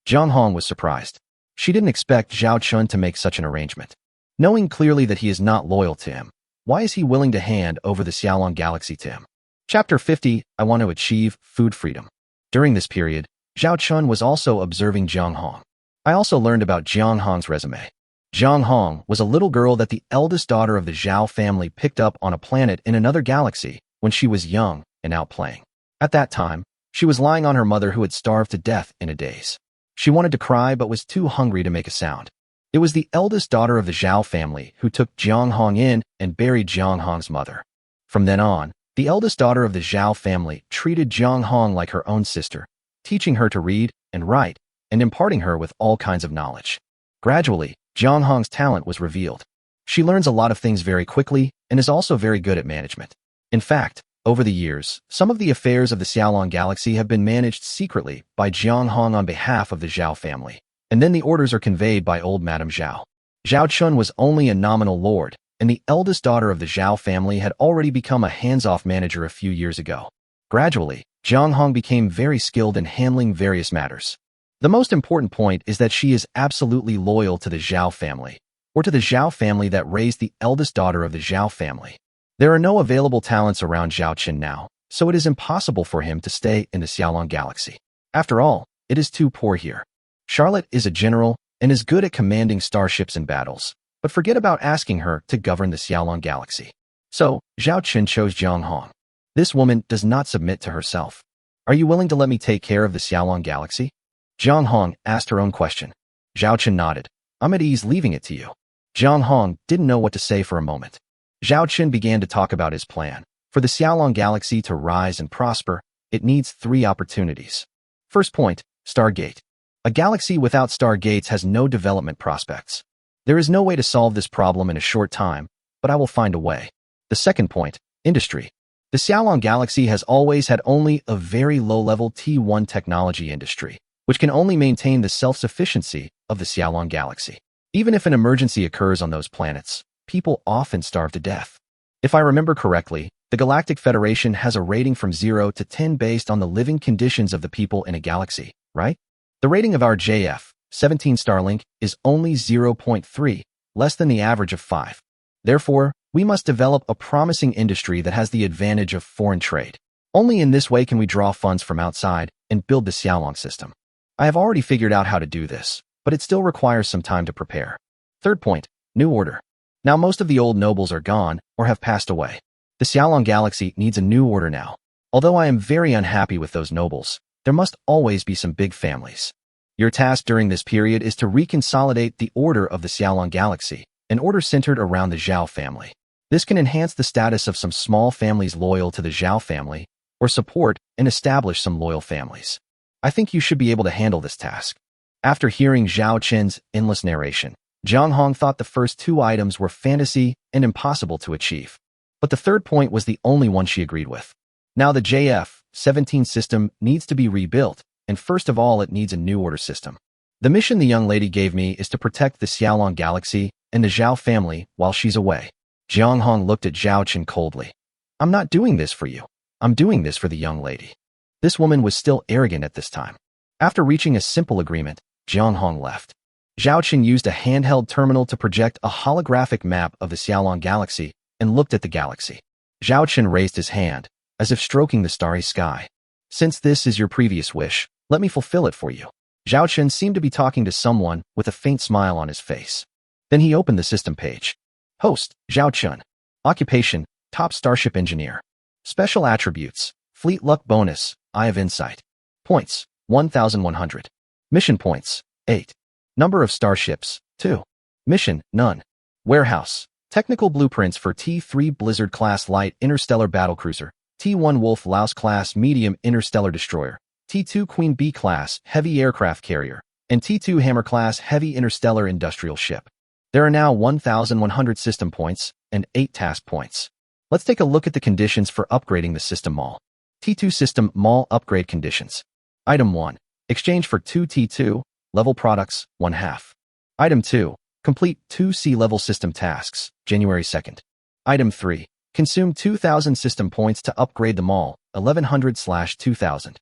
S1: Zhang Hong was surprised. She didn't expect Zhao Qin to make such an arrangement. Knowing clearly that he is not loyal to him, why is he willing to hand over the Xiaolong Galaxy to him? Chapter 50, I want to achieve food freedom. During this period, Zhao Qin was also observing Zhang Hong. I also learned about Zhang Hong's resume. Zhang Hong was a little girl that the eldest daughter of the Zhao family picked up on a planet in another galaxy when she was young and out playing. At that time, she was lying on her mother who had starved to death in a daze. She wanted to cry but was too hungry to make a sound. It was the eldest daughter of the Zhao family who took Zhang Hong in and buried Zhang Hong's mother. From then on, the eldest daughter of the Zhao family treated Zhang Hong like her own sister, teaching her to read and write and imparting her with all kinds of knowledge. Gradually, Zhang Hong's talent was revealed. She learns a lot of things very quickly and is also very good at management. In fact, over the years, some of the affairs of the Xiaolong Galaxy have been managed secretly by Zhang Hong on behalf of the Zhao family, and then the orders are conveyed by old Madame Zhao. Zhao Qin was only a nominal lord, and the eldest daughter of the Zhao family had already become a hands-off manager a few years ago. Gradually, Zhang Hong became very skilled in handling various matters. The most important point is that she is absolutely loyal to the Zhao family, or to the Zhao family that raised the eldest daughter of the Zhao family. There are no available talents around Zhao Qin now, so it is impossible for him to stay in the Xiaolong Galaxy. After all, it is too poor here. Charlotte is a general and is good at commanding starships in battles, but forget about asking her to govern the Xiaolong Galaxy. So, Zhao Qin chose Zhang Hong. This woman does not submit to herself. Are you willing to let me take care of the Xiaolong Galaxy? Zhang Hong asked her own question. Zhao Qin nodded. I'm at ease leaving it to you. Zhang Hong didn't know what to say for a moment. Zhao Qin began to talk about his plan. For the Xiaolong Galaxy to rise and prosper, it needs 3 opportunities. First point, Stargate. A galaxy without stargates has no development prospects. There is no way to solve this problem in a short time, but I will find a way. The second point, industry. The Xiaolong Galaxy has always had only a very low-level T1 technology industry, which can only maintain the self-sufficiency of the Xiaolong Galaxy. Even if an emergency occurs on those planets, people often starve to death. If I remember correctly, the Galactic Federation has a rating from 0 to 10 based on the living conditions of the people in a galaxy, right? The rating of our JF-17 Starlink is only 0.3, less than the average of 5. Therefore, we must develop a promising industry that has the advantage of foreign trade. Only in this way can we draw funds from outside and build the Xiaolong system. I have already figured out how to do this, but it still requires some time to prepare. Third point, new order. Now most of the old nobles are gone or have passed away. The Xiaolong galaxy needs a new order now. Although I am very unhappy with those nobles, there must always be some big families. Your task during this period is to reconsolidate the order of the Xiaolong galaxy, an order centered around the Zhao family. This can enhance the status of some small families loyal to the Zhao family, or support and establish some loyal families. I think you should be able to handle this task. After hearing Zhao Qin's endless narration, Jiang Hong thought the first two items were fantasy and impossible to achieve. But the third point was the only one she agreed with. Now the JF-17 system needs to be rebuilt, and first of all it needs a new order system. The mission the young lady gave me is to protect the Xiaolong galaxy and the Zhao family while she's away. Jiang Hong looked at Zhao Qin coldly. I'm not doing this for you. I'm doing this for the young lady. This woman was still arrogant at this time. After reaching a simple agreement, Jiang Hong left. Zhao Qin used a handheld terminal to project a holographic map of the Xiaolong galaxy and looked at the galaxy. Zhao Qin raised his hand, as if stroking the starry sky. Since this is your previous wish, let me fulfill it for you. Zhao Qin seemed to be talking to someone with a faint smile on his face. Then he opened the system page. Host, Zhao Qin. Occupation, top starship engineer. Special attributes, fleet luck bonus, Eye of Insight. Points, 1,100. Mission points, 8. Number of starships, 2. Mission, none. Warehouse. Technical blueprints for T3 Blizzard-class light interstellar battlecruiser, T1 Wolf Laos-class medium interstellar destroyer, T2 Queen Bee-class heavy aircraft carrier, and T2 Hammer-class heavy interstellar industrial ship. There are now 1,100 system points and 8 task points. Let's take a look at the conditions for upgrading the system mall. T2 System Mall Upgrade Conditions. Item 1. Exchange for 2 T2 level products, 1/2. Item 2. Complete 2 C-level system tasks, January 2nd. Item 3. Consume 2,000 system points to upgrade the mall, 1,100/2,000.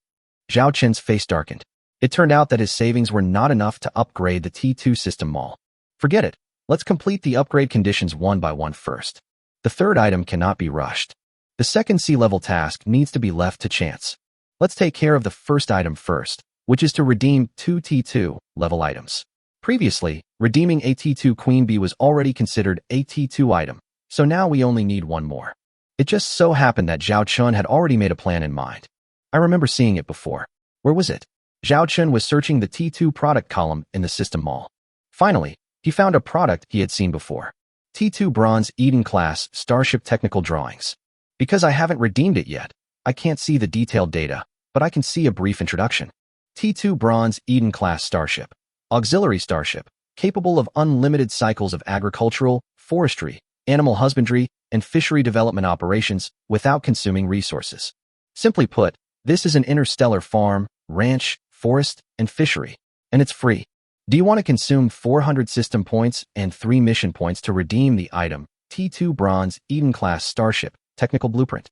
S1: Zhao Qin's face darkened. It turned out that his savings were not enough to upgrade the T2 system mall. Forget it. Let's complete the upgrade conditions one by one first. The third item cannot be rushed. The second C-level task needs to be left to chance. Let's take care of the first item first, which is to redeem 2 T2 level items. Previously, redeeming a T2 Queen Bee was already considered a T2 item, so now we only need one more. It just so happened that Zhao Qin had already made a plan in mind. I remember seeing it before. Where was it? Zhao Qin was searching the T2 product column in the system mall. Finally, he found a product he had seen before. T2 Bronze Eden-class Starship Technical Drawings. Because I haven't redeemed it yet, I can't see the detailed data, but I can see a brief introduction. T2 Bronze Eden-class Starship. Auxiliary starship, capable of unlimited cycles of agricultural, forestry, animal husbandry, and fishery development operations without consuming resources. Simply put, this is an interstellar farm, ranch, forest, and fishery, and it's free. Do you want to consume 400 system points and 3 mission points to redeem the item T2 Bronze Eden-class Starship Technical Blueprint?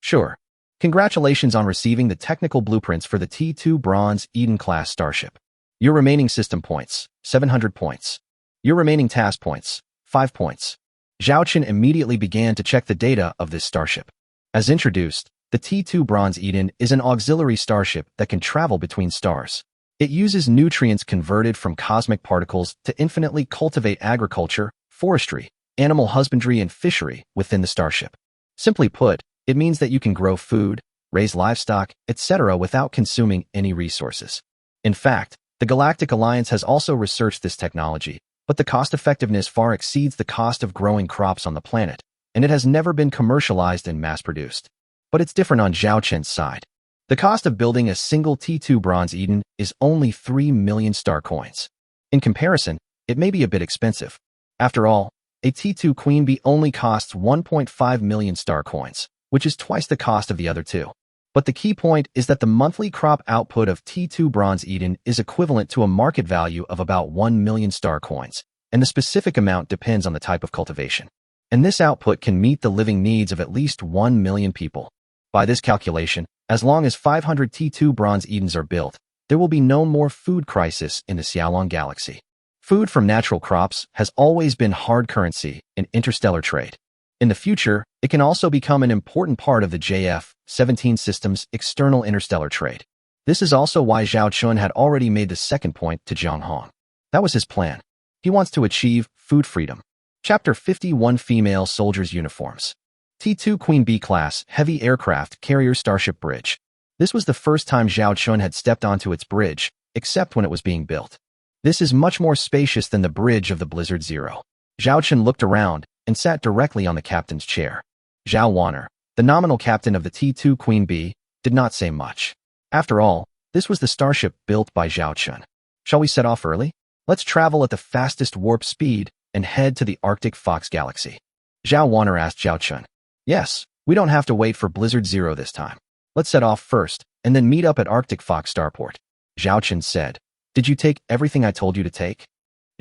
S1: Sure. Congratulations on receiving the technical blueprints for the T2 Bronze Eden-class Starship. Your remaining system points, 700 points. Your remaining task points, 5 points. Zhao Qin immediately began to check the data of this starship. As introduced, the T2 Bronze Eden is an auxiliary starship that can travel between stars. It uses nutrients converted from cosmic particles to infinitely cultivate agriculture, forestry, animal husbandry, and fishery within the starship. Simply put, it means that you can grow food, raise livestock, etc. without consuming any resources. In fact, the Galactic Alliance has also researched this technology, but the cost-effectiveness far exceeds the cost of growing crops on the planet, and it has never been commercialized and mass-produced. But it's different on Zhao Qin's side. The cost of building a single T2 Bronze Eden is only 3 million star coins. In comparison, it may be a bit expensive. After all, a T2 Queen Bee only costs 1.5 million star coins, which is twice the cost of the other two. But the key point is that the monthly crop output of T2 Bronze Eden is equivalent to a market value of about 1 million star coins, and the specific amount depends on the type of cultivation. And this output can meet the living needs of at least 1 million people. By this calculation, as long as 500 T2 Bronze Edens are built, there will be no more food crisis in the Xiaolong galaxy. Food from natural crops has always been hard currency in interstellar trade. In the future, it can also become an important part of the JF-17 system's external interstellar trade. This is also why Zhao Chun had already made the second point to Jiang Hong. That was his plan. He wants to achieve food freedom. Chapter 51 Female Soldiers' Uniforms. T2 Queen B Class Heavy Aircraft Carrier Starship Bridge. This was the first time Zhao Chun had stepped onto its bridge, except when it was being built. This is much more spacious than the bridge of the Blizzard Zero. Zhao Chun looked around and sat directly on the captain's chair. Zhao Wanner, the nominal captain of the T2 Queen B, did not say much. After all, this was the starship built by Zhao Chun. Shall we set off early? Let's travel at the fastest warp speed and head to the Arctic Fox Galaxy. Zhao Wanner asked Zhao Chun. Yes, we don't have to wait for Blizzard Zero this time. Let's set off first and then meet up at Arctic Fox Starport. Zhao Chun said. Did you take everything I told you to take?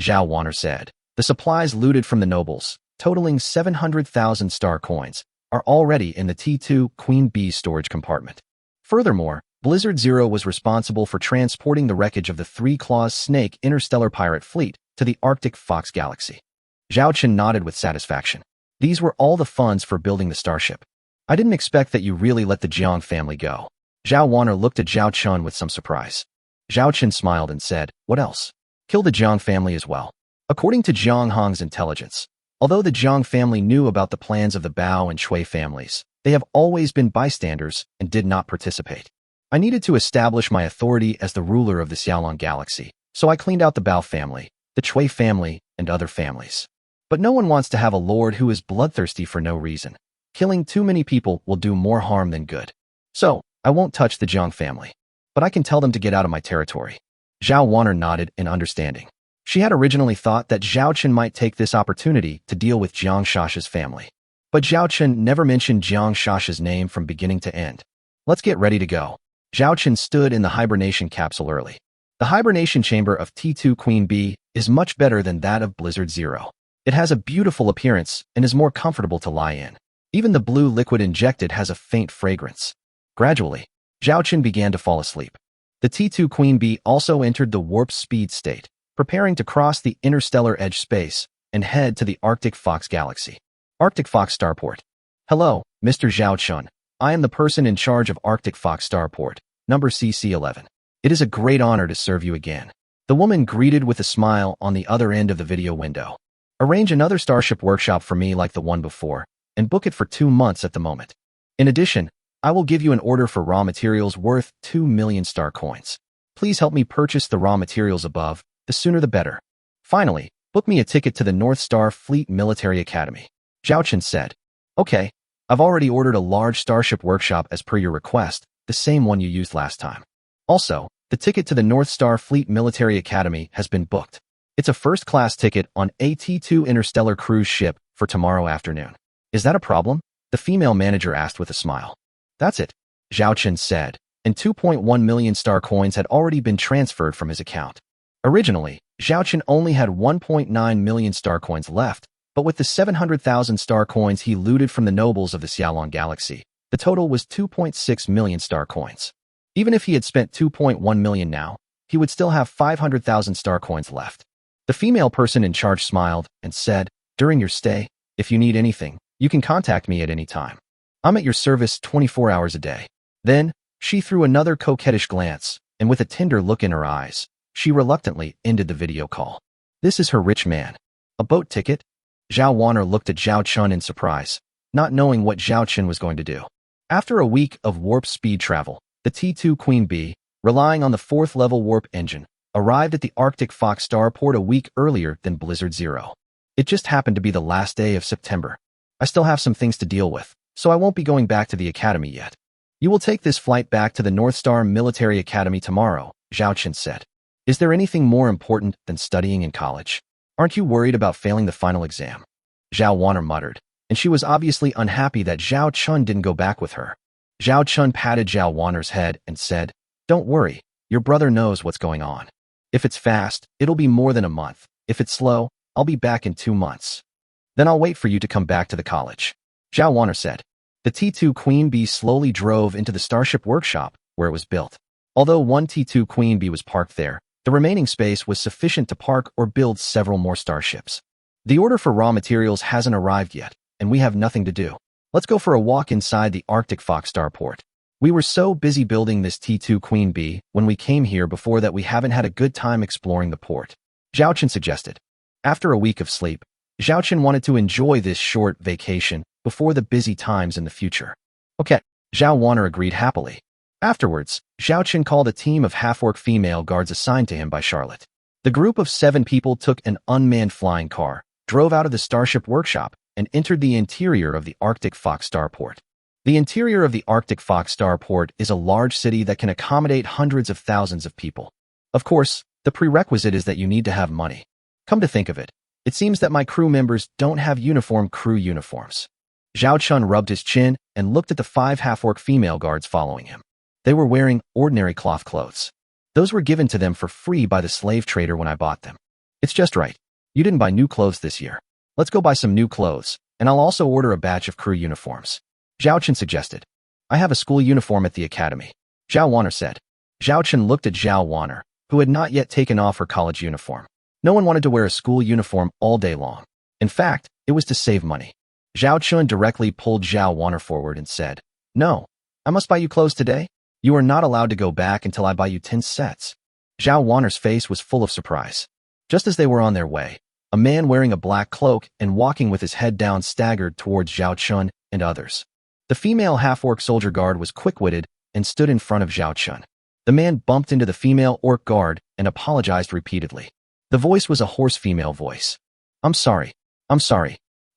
S1: Zhao Wanner said. The supplies looted from the nobles, totaling 700,000 star coins, are already in the T2 Queen Bee storage compartment. Furthermore, Blizzard Zero was responsible for transporting the wreckage of the Three Claws Snake interstellar pirate fleet to the Arctic Fox Galaxy. Zhao Chun nodded with satisfaction. These were all the funds for building the starship. I didn't expect that you really let the Jiang family go. Zhao Wanner looked at Zhao Chun with some surprise. Zhao Chun smiled and said, what else? Kill the Jiang family as well. According to Jiang Hong's intelligence, although the Jiang family knew about the plans of the Bao and Shui families, they have always been bystanders and did not participate. I needed to establish my authority as the ruler of the Xiaolong galaxy, so I cleaned out the Bao family, the Shui family, and other families. But no one wants to have a lord who is bloodthirsty for no reason. Killing too many people will do more harm than good. So, I won't touch the Jiang family. But I can tell them to get out of my territory. Zhao Wanner nodded in understanding. She had originally thought that Zhao Chun might take this opportunity to deal with Jiang Shasha's family. But Zhao Chun never mentioned Jiang Shasha's name from beginning to end. Let's get ready to go. Zhao Chun stood in the hibernation capsule early. The hibernation chamber of T2 Queen Bee is much better than that of Blizzard Zero. It has a beautiful appearance and is more comfortable to lie in. Even the blue liquid injected has a faint fragrance. Gradually, Zhao Chun began to fall asleep. The T2 Queen Bee also entered the warp speed state, preparing to cross the interstellar edge space and head to the Arctic Fox Galaxy. Arctic Fox Starport. Hello, Mr. Zhao Chun. I am the person in charge of Arctic Fox Starport, number CC11. It is a great honor to serve you again. The woman greeted with a smile on the other end of the video window. Arrange another starship workshop for me like the one before, and book it for 2 months at the moment. In addition, I will give you an order for raw materials worth 2 million star coins. Please help me purchase the raw materials above, the sooner the better. Finally, book me a ticket to the North Star Fleet Military Academy. Zhao Chun said. Okay, I've already ordered a large starship workshop as per your request, the same one you used last time. Also, the ticket to the North Star Fleet Military Academy has been booked. It's a first-class ticket on a T2 interstellar cruise ship for tomorrow afternoon. Is that a problem? The female manager asked with a smile. That's it, Zhao Chun said, and 2.1 million star coins had already been transferred from his account. Originally, Zhao Chun only had 1.9 million star coins left, but with the 700,000 star coins he looted from the nobles of the Xiaolong galaxy, the total was 2.6 million star coins. Even if he had spent 2.1 million now, he would still have 500,000 star coins left. The female person in charge smiled and said, during your stay, if you need anything, you can contact me at any time. I'm at your service 24 hours a day. Then, she threw another coquettish glance, and with a tender look in her eyes, she reluctantly ended the video call. This is her rich man. A boat ticket? Zhao Wanner looked at Zhao Chun in surprise, not knowing what Zhao Chun was going to do. After a week of warp speed travel, the T2 Queen Bee, relying on the 4th level warp engine, arrived at the Arctic Fox Starport a week earlier than Blizzard Zero. It just happened to be the last day of September. I still have some things to deal with, so I won't be going back to the academy yet. You will take this flight back to the North Star Military Academy tomorrow, Zhao Chun said. Is there anything more important than studying in college? Aren't you worried about failing the final exam? Zhao Wanner muttered, and she was obviously unhappy that Zhao Chun didn't go back with her. Zhao Chun patted Zhao Wanner's head and said, Don't worry, your brother knows what's going on. If it's fast, it'll be more than a month. If it's slow, I'll be back in 2 months. Then I'll wait for you to come back to the college. Zhao Wanner said. The T2 Queen Bee slowly drove into the Starship workshop where it was built. Although one T2 Queen Bee was parked there, the remaining space was sufficient to park or build several more starships. The order for raw materials hasn't arrived yet, and we have nothing to do. Let's go for a walk inside the Arctic Fox starport. We were so busy building this T2 Queen Bee when we came here before that we haven't had a good time exploring the port, Zhao Chen suggested. After a week of sleep, Zhao Chen wanted to enjoy this short vacation before the busy times in the future. Okay, Zhao Wanner agreed happily. Afterwards, Zhao Chen called a team of half-orc female guards assigned to him by Charlotte. The group of 7 people took an unmanned flying car, drove out of the Starship workshop, and entered the interior of the Arctic Fox starport. The interior of the Arctic Fox starport is a large city that can accommodate hundreds of thousands of people. Of course, the prerequisite is that you need to have money. Come to think of it, it seems that my crew members don't have uniform crew uniforms. Zhao Chun rubbed his chin and looked at the 5 half-orc female guards following him. They were wearing ordinary cloth clothes. Those were given to them for free by the slave trader when I bought them. It's just right. You didn't buy new clothes this year. Let's go buy some new clothes, and I'll also order a batch of crew uniforms. Zhao Chen suggested. I have a school uniform at the academy, Zhao Wanner said. Zhao Chen looked at Zhao Wanner, who had not yet taken off her college uniform. No one wanted to wear a school uniform all day long. In fact, it was to save money. Zhao Chun directly pulled Zhao Wanner forward and said, No, I must buy you clothes today? You are not allowed to go back until I buy you 10 sets. Zhao Wanner's face was full of surprise. Just as they were on their way, a man wearing a black cloak and walking with his head down staggered towards Zhao Chun and others. The female half-orc soldier guard was quick-witted and stood in front of Zhao Chun. The man bumped into the female orc guard and apologized repeatedly. The voice was a hoarse female voice. I'm sorry.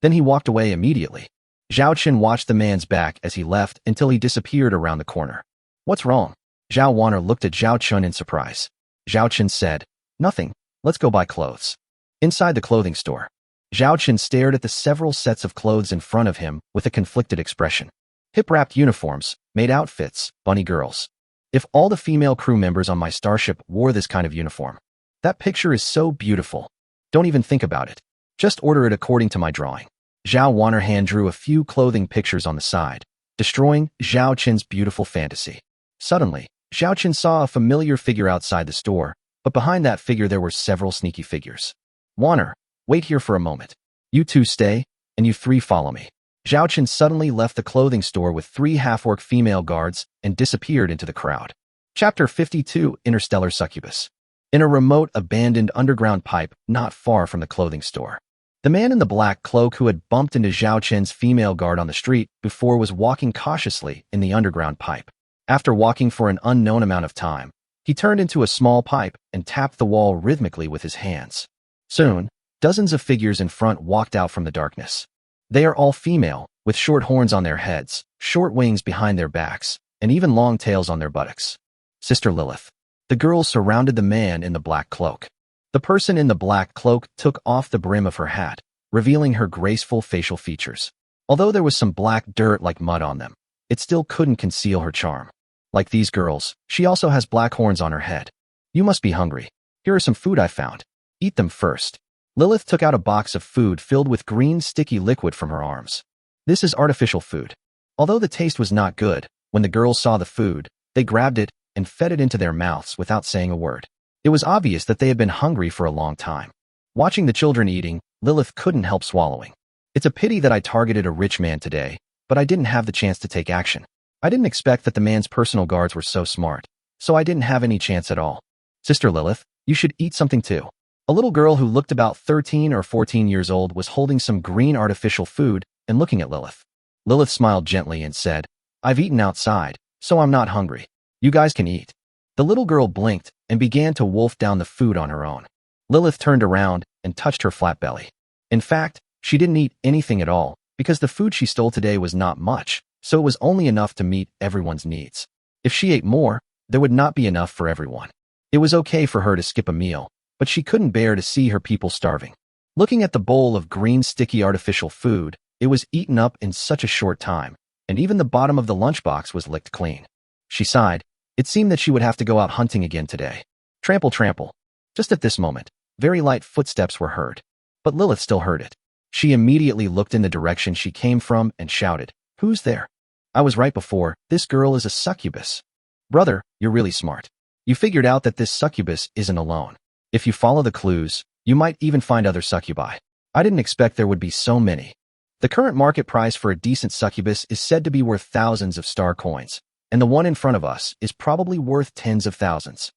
S1: Then he walked away immediately. Zhao Chun watched the man's back as he left until he disappeared around the corner. What's wrong? Zhao Wanner looked at Zhao Chun in surprise. Zhao Chun said, Nothing. Let's go buy clothes. Inside the clothing store, Zhao Chun stared at the several sets of clothes in front of him with a conflicted expression. Hip-wrapped uniforms, maid outfits, bunny girls. If all the female crew members on my starship wore this kind of uniform, that picture is so beautiful. Don't even think about it. Just order it according to my drawing. Zhao Wanner hand drew a few clothing pictures on the side, destroying Zhao Chen's beautiful fantasy. Suddenly, Zhao Chen saw a familiar figure outside the store, but behind that figure there were several sneaky figures. Wanner, wait here for a moment. You 2 stay, and you 3 follow me. Zhao Chen suddenly left the clothing store with 3 half-orc female guards and disappeared into the crowd. Chapter 52, Interstellar Succubus. In a remote, abandoned underground pipe not far from the clothing store, the man in the black cloak who had bumped into Zhao Chen's female guard on the street before was walking cautiously in the underground pipe. After walking for an unknown amount of time, he turned into a small pipe and tapped the wall rhythmically with his hands. Soon, dozens of figures in front walked out from the darkness. They are all female, with short horns on their heads, short wings behind their backs, and even long tails on their buttocks. Sister Lilith. The girls surrounded the man in the black cloak. The person in the black cloak took off the brim of her hat, revealing her graceful facial features. Although there was some black dirt like mud on them, it still couldn't conceal her charm. Like these girls, she also has black horns on her head. You must be hungry. Here are some food I found. Eat them first. Lilith took out a box of food filled with green sticky liquid from her arms. This is artificial food. Although the taste was not good, when the girls saw the food, they grabbed it and fed it into their mouths without saying a word. It was obvious that they had been hungry for a long time. Watching the children eating, Lilith couldn't help swallowing. It's a pity that I targeted a rich man today, but I didn't have the chance to take action. I didn't expect that the man's personal guards were so smart, so I didn't have any chance at all. Sister Lilith, you should eat something too. A little girl who looked about 13 or 14 years old was holding some green artificial food and looking at Lilith. Lilith smiled gently and said, I've eaten outside, so I'm not hungry. You guys can eat. The little girl blinked and began to wolf down the food on her own. Lilith turned around and touched her flat belly. In fact, she didn't eat anything at all because the food she stole today was not much, so it was only enough to meet everyone's needs. If she ate more, there would not be enough for everyone. It was okay for her to skip a meal, but she couldn't bear to see her people starving. Looking at the bowl of green sticky artificial food, it was eaten up in such a short time, and even the bottom of the lunchbox was licked clean. She sighed. It seemed that she would have to go out hunting again today. Trample, trample. Just at this moment, very light footsteps were heard. but Lilith still heard it. She immediately looked in the direction she came from and shouted, "Who's there?" "I was right before. This girl is a succubus." "Brother, you're really smart. You figured out that this succubus isn't alone. If you follow the clues, you might even find other succubi. I didn't expect there would be so many." The current market price for a decent succubus is said to be worth thousands of star coins, and the one in front of us is probably worth tens of thousands.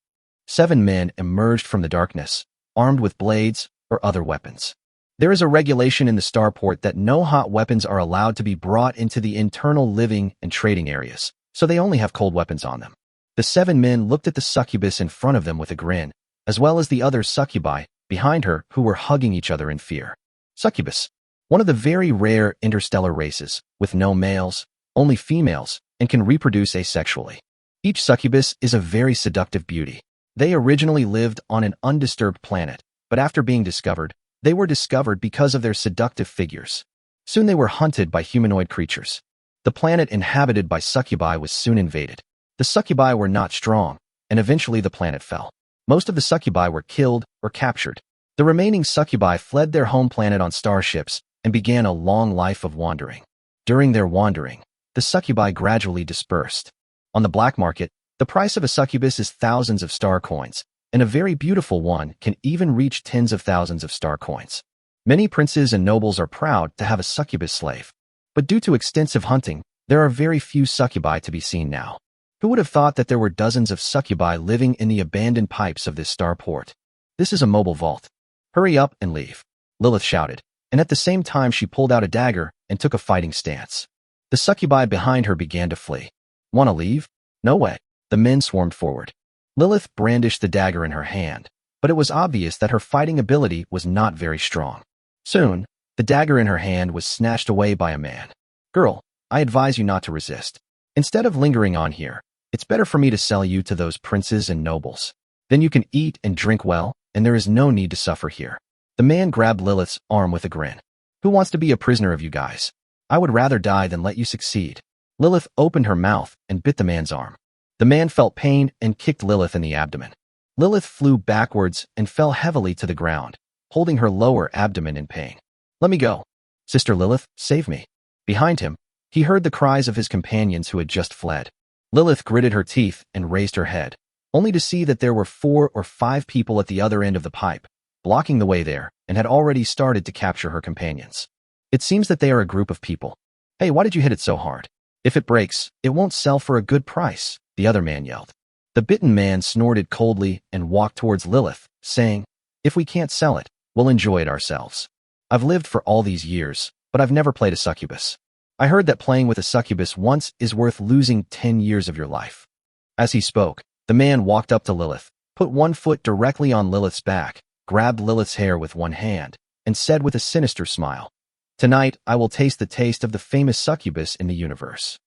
S1: 7 men emerged from the darkness, armed with blades or other weapons. There is a regulation in the starport that no hot weapons are allowed to be brought into the internal living and trading areas, so they only have cold weapons on them. The 7 men looked at the succubus in front of them with a grin, as well as the other succubi behind her who were hugging each other in fear. Succubus, one of the very rare interstellar races, with no males, only females, and can reproduce asexually. Each succubus is a very seductive beauty. They originally lived on an undisturbed planet, but after being discovered, they were discovered because of their seductive figures. Soon they were hunted by humanoid creatures. The planet inhabited by succubi was soon invaded. The succubi were not strong, and eventually the planet fell. Most of the succubi were killed or captured. The remaining succubi fled their home planet on starships and began a long life of wandering. During their wandering, the succubi gradually dispersed. On the black market, the price of a succubus is thousands of star coins, and a very beautiful one can even reach tens of thousands of star coins. Many princes and nobles are proud to have a succubus slave, but due to extensive hunting, there are very few succubi to be seen now. Who would have thought that there were dozens of succubi living in the abandoned pipes of this starport? This is a mobile vault. Hurry up and leave, Lilith shouted, and at the same time she pulled out a dagger and took a fighting stance. The succubi behind her began to flee. "Want to leave? No way." The men swarmed forward. Lilith brandished the dagger in her hand, but it was obvious that her fighting ability was not very strong. Soon, the dagger in her hand was snatched away by a man. "Girl, I advise you not to resist. Instead of lingering on here, it's better for me to sell you to those princes and nobles. Then you can eat and drink well, and there is no need to suffer here." The man grabbed Lilith's arm with a grin. "Who wants to be a prisoner of you guys? I would rather die than let you succeed." Lilith opened her mouth and bit the man's arm. The man felt pain and kicked Lilith in the abdomen. Lilith flew backwards and fell heavily to the ground, holding her lower abdomen in pain. "Let me go. Sister Lilith, save me." Behind him, he heard the cries of his companions who had just fled. Lilith gritted her teeth and raised her head, only to see that there were 4 or 5 people at the other end of the pipe, blocking the way there, and had already started to capture her companions. "It seems that they are a group of people. Hey, why did you hit it so hard? If it breaks, it won't sell for a good price," the other man yelled. The bitten man snorted coldly and walked towards Lilith, saying, "If we can't sell it, we'll enjoy it ourselves. I've lived for all these years, but I've never played a succubus. I heard that playing with a succubus once is worth losing 10 years of your life." As he spoke, the man walked up to Lilith, put one foot directly on Lilith's back, grabbed Lilith's hair with one hand, and said with a sinister smile, "Tonight I will taste the taste of the famous succubus in the universe."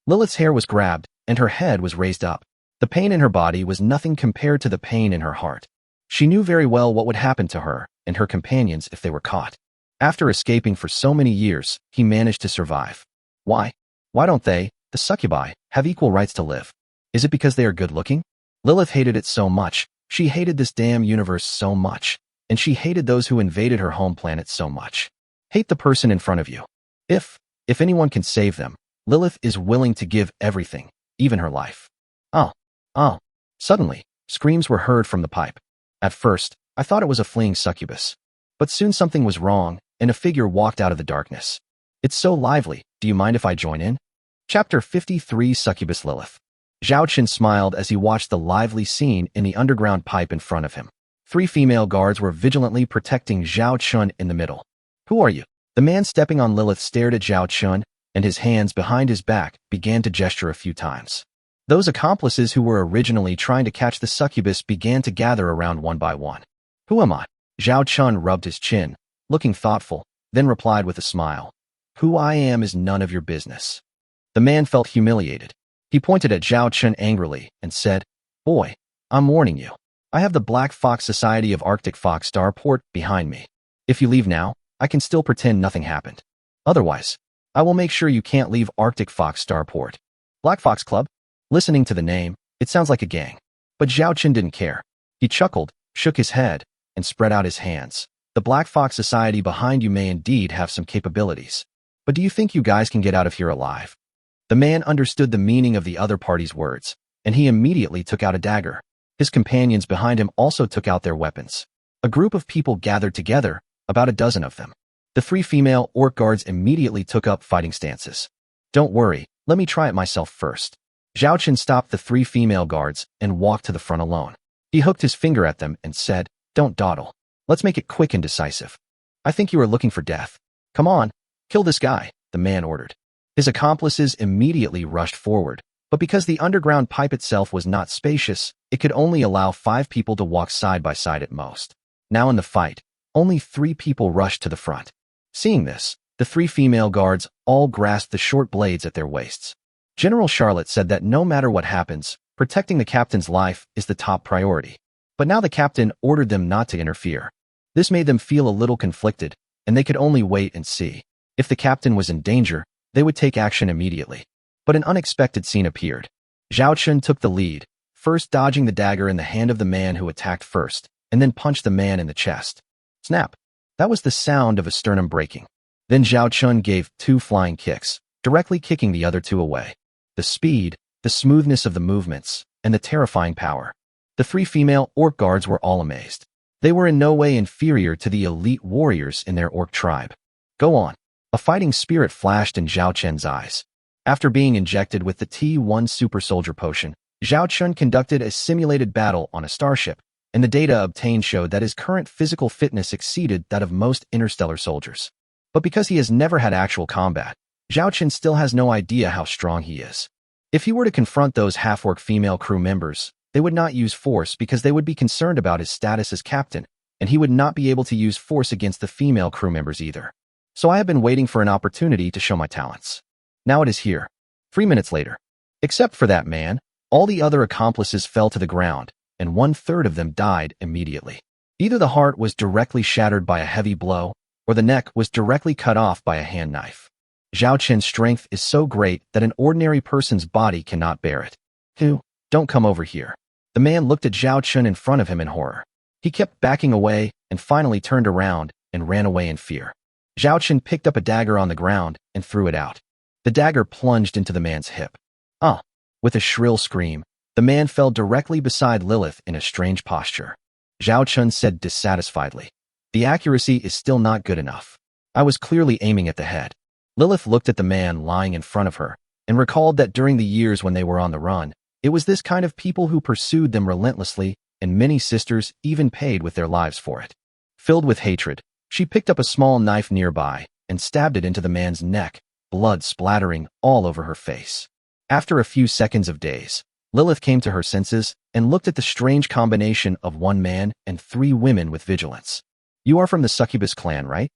S1: Lilith's hair was grabbed, and her head was raised up. The pain in her body was nothing compared to the pain in her heart. She knew very well what would happen to her and her companions if they were caught. After escaping for so many years, he managed to survive. Why? Why don't they, the succubi, have equal rights to live? Is it because they are good-looking? Lilith hated it so much. She hated this damn universe so much, and she hated those who invaded her home planet so much. Hate the person in front of you. If anyone can save them, Lilith is willing to give everything, even her life. Oh. Suddenly, screams were heard from the pipe. At first, I thought it was a fleeing succubus. But soon something was wrong, and a figure walked out of the darkness. "It's so lively, do you mind if I join in?" Chapter 53, Succubus Lilith. Zhao Chen smiled as he watched the lively scene in the underground pipe in front of him. 3 female guards were vigilantly protecting Zhao Chen in the middle. "Who are you?" The man stepping on Lilith stared at Zhao Chen, and his hands behind his back began to gesture a few times. Those accomplices who were originally trying to catch the succubus began to gather around one by one. "Who am I?" Zhao Chen rubbed his chin, looking thoughtful, then replied with a smile. "Who I am is none of your business." The man felt humiliated. He pointed at Zhao Chen angrily and said, "Boy, I'm warning you. I have the Black Fox Society of Arctic Fox Starport behind me. If you leave now, I can still pretend nothing happened. Otherwise, I will make sure you can't leave Arctic Fox Starport." Black Fox Club? Listening to the name, it sounds like a gang. But Zhao Chen didn't care. He chuckled, shook his head, and spread out his hands. The Black Fox Society behind you may indeed have some capabilities. But do you think you guys can get out of here alive? The man understood the meaning of the other party's words, and he immediately took out a dagger. His companions behind him also took out their weapons. A group of people gathered together, about a dozen of them. The 3 female orc guards immediately took up fighting stances. Don't worry, let me try it myself first. Zhao Chen stopped the 3 female guards and walked to the front alone. He hooked his finger at them and said, "Don't dawdle. Let's make it quick and decisive. I think you are looking for death. Come on, kill this guy," the man ordered. His accomplices immediately rushed forward, but because the underground pipe itself was not spacious, it could only allow 5 people to walk side by side at most. Now in the fight, only 3 people rushed to the front. Seeing this, the 3 female guards all grasped the short blades at their waists. General Charlotte said that no matter what happens, protecting the captain's life is the top priority. But now the captain ordered them not to interfere. This made them feel a little conflicted, and they could only wait and see. If the captain was in danger, they would take action immediately. But an unexpected scene appeared. Zhao Chen took the lead, first dodging the dagger in the hand of the man who attacked first, and then punched the man in the chest. Snap! That was the sound of a sternum breaking. Then Zhao Chen gave 2 flying kicks, directly kicking the other 2 away. The speed, the smoothness of the movements, and the terrifying power. The 3 female orc guards were all amazed. They were in no way inferior to the elite warriors in their orc tribe. Go on. A fighting spirit flashed in Zhao Chen's eyes. After being injected with the T1 super soldier potion, Zhao Chen conducted a simulated battle on a starship, and the data obtained showed that his current physical fitness exceeded that of most interstellar soldiers. But because he has never had actual combat, Zhao Chen still has no idea how strong he is. If he were to confront those half-orc female crew members, they would not use force because they would be concerned about his status as captain, and he would not be able to use force against the female crew members either. So I have been waiting for an opportunity to show my talents. Now it is here. 3 minutes later. Except for that man, all the other accomplices fell to the ground, and 1/3 of them died immediately. Either the heart was directly shattered by a heavy blow, or the neck was directly cut off by a hand knife. Zhao Chen's strength is so great that an ordinary person's body cannot bear it. Don't come over here. The man looked at Zhao Chen in front of him in horror. He kept backing away and finally turned around and ran away in fear. Zhao Chen picked up a dagger on the ground and threw it out. The dagger plunged into the man's hip. With a shrill scream, the man fell directly beside Lilith in a strange posture. Zhao Chen said dissatisfiedly, "The accuracy is still not good enough. I was clearly aiming at the head." Lilith looked at the man lying in front of her and recalled that during the years when they were on the run, it was this kind of people who pursued them relentlessly, and many sisters even paid with their lives for it. Filled with hatred, she picked up a small knife nearby and stabbed it into the man's neck, blood splattering all over her face. After a few seconds of daze, Lilith came to her senses and looked at the strange combination of 1 man and 3 women with vigilance. "You are from the succubus clan, right?"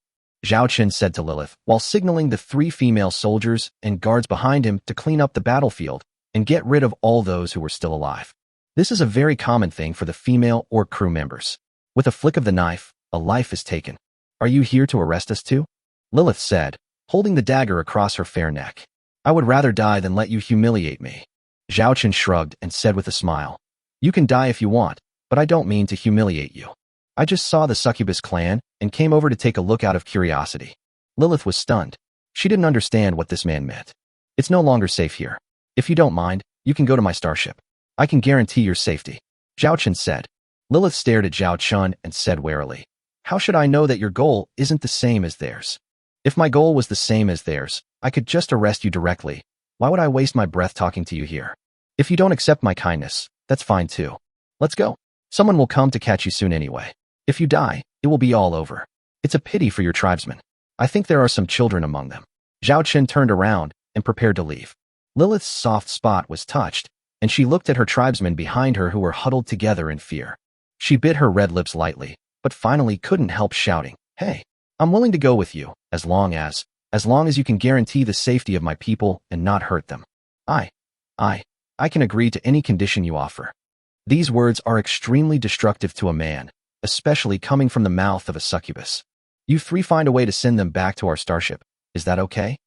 S1: Zhao Chen said to Lilith while signaling the 3 female soldiers and guards behind him to clean up the battlefield and get rid of all those who were still alive. This is a very common thing for the female orc crew members. With a flick of the knife, a life is taken. "Are you here to arrest us too?" Lilith said, holding the dagger across her fair neck. "I would rather die than let you humiliate me." Zhao Chen shrugged and said with a smile, "You can die if you want, but I don't mean to humiliate you. I just saw the succubus clan and came over to take a look out of curiosity." Lilith was stunned. She didn't understand what this man meant. "It's no longer safe here. If you don't mind, you can go to my starship. I can guarantee your safety," Zhao Chen said. Lilith stared at Zhao Chen and said warily, "How should I know that your goal isn't the same as theirs? If my goal was the same as theirs, I could just arrest you directly. Why would I waste my breath talking to you here? If you don't accept my kindness, that's fine too. Let's go. Someone will come to catch you soon anyway. If you die, it will be all over. It's a pity for your tribesmen. I think there are some children among them." Zhao Chen turned around and prepared to leave. Lilith's soft spot was touched, and she looked at her tribesmen behind her who were huddled together in fear. She bit her red lips lightly, but finally couldn't help shouting, "Hey, I'm willing to go with you, as long as you can guarantee the safety of my people and not hurt them. I can agree to any condition you offer." These words are extremely destructive to a man, especially coming from the mouth of a succubus. "You 3 find a way to send them back to our starship. Is that okay?"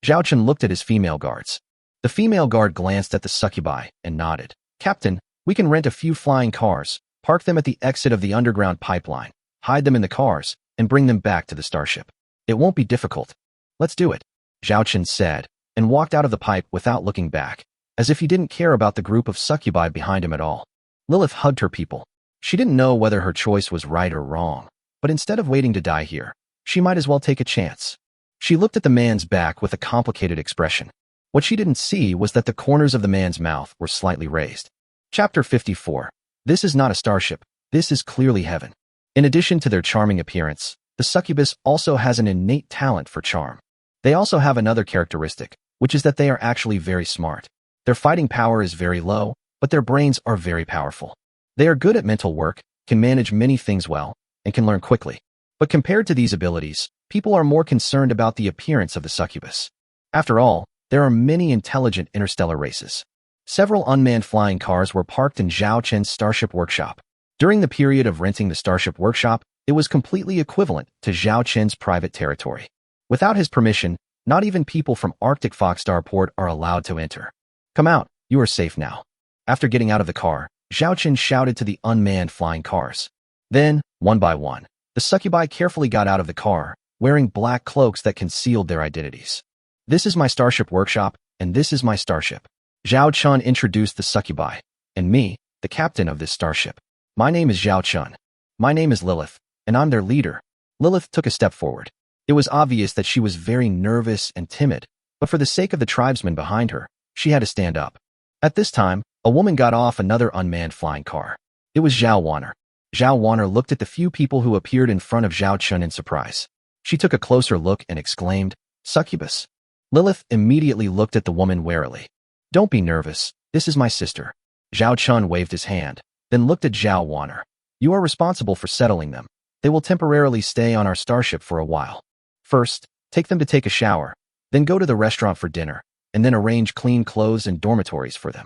S1: Zhao Chen looked at his female guards. The female guard glanced at the succubi and nodded. "Captain, we can rent a few flying cars, park them at the exit of the underground pipeline, hide them in the cars, and bring them back to the starship. It won't be difficult. Let's do it, Zhao Chen said, and walked out of the pipe without looking back, as if he didn't care about the group of succubi behind him at all. Lilith hugged her people. She didn't know whether her choice was right or wrong, but instead of waiting to die here, she might as well take a chance. She looked at the man's back with a complicated expression. What she didn't see was that the corners of the man's mouth were slightly raised. Chapter 54. This is not a starship. This is clearly heaven. In addition to their charming appearance, the succubus also has an innate talent for charm. They also have another characteristic, which is that they are actually very smart. Their fighting power is very low, but their brains are very powerful. They are good at mental work, can manage many things well, and can learn quickly. But compared to these abilities, people are more concerned about the appearance of the succubus. After all, there are many intelligent interstellar races. Several unmanned flying cars were parked in Zhao Chen's Starship Workshop. During the period of renting the Starship Workshop, it was completely equivalent to Zhao Chen's private territory. Without his permission, not even people from Arctic Fox Starport are allowed to enter. Come out, you are safe now. After getting out of the car, Zhao Chen shouted to the unmanned flying cars. Then, one by one, the succubi carefully got out of the car, wearing black cloaks that concealed their identities. This is my Starship Workshop, and this is my starship. Zhao Chen introduced the succubi, and me, the captain of this starship. My name is Zhao Chen. My name is Lilith, and I'm their leader. Lilith took a step forward. It was obvious that she was very nervous and timid, but for the sake of the tribesmen behind her, she had to stand up. At this time, a woman got off another unmanned flying car. It was Zhao Wanner. Zhao Wanner looked at the few people who appeared in front of Zhao Chen in surprise. She took a closer look and exclaimed, "Succubus." Lilith immediately looked at the woman warily. "Don't be nervous. This is my sister." Zhao Chen waved his hand, then looked at Zhao Wanner. "You are responsible for settling them. They will temporarily stay on our starship for a while. First, take them to take a shower, then go to the restaurant for dinner, and then arrange clean clothes and dormitories for them."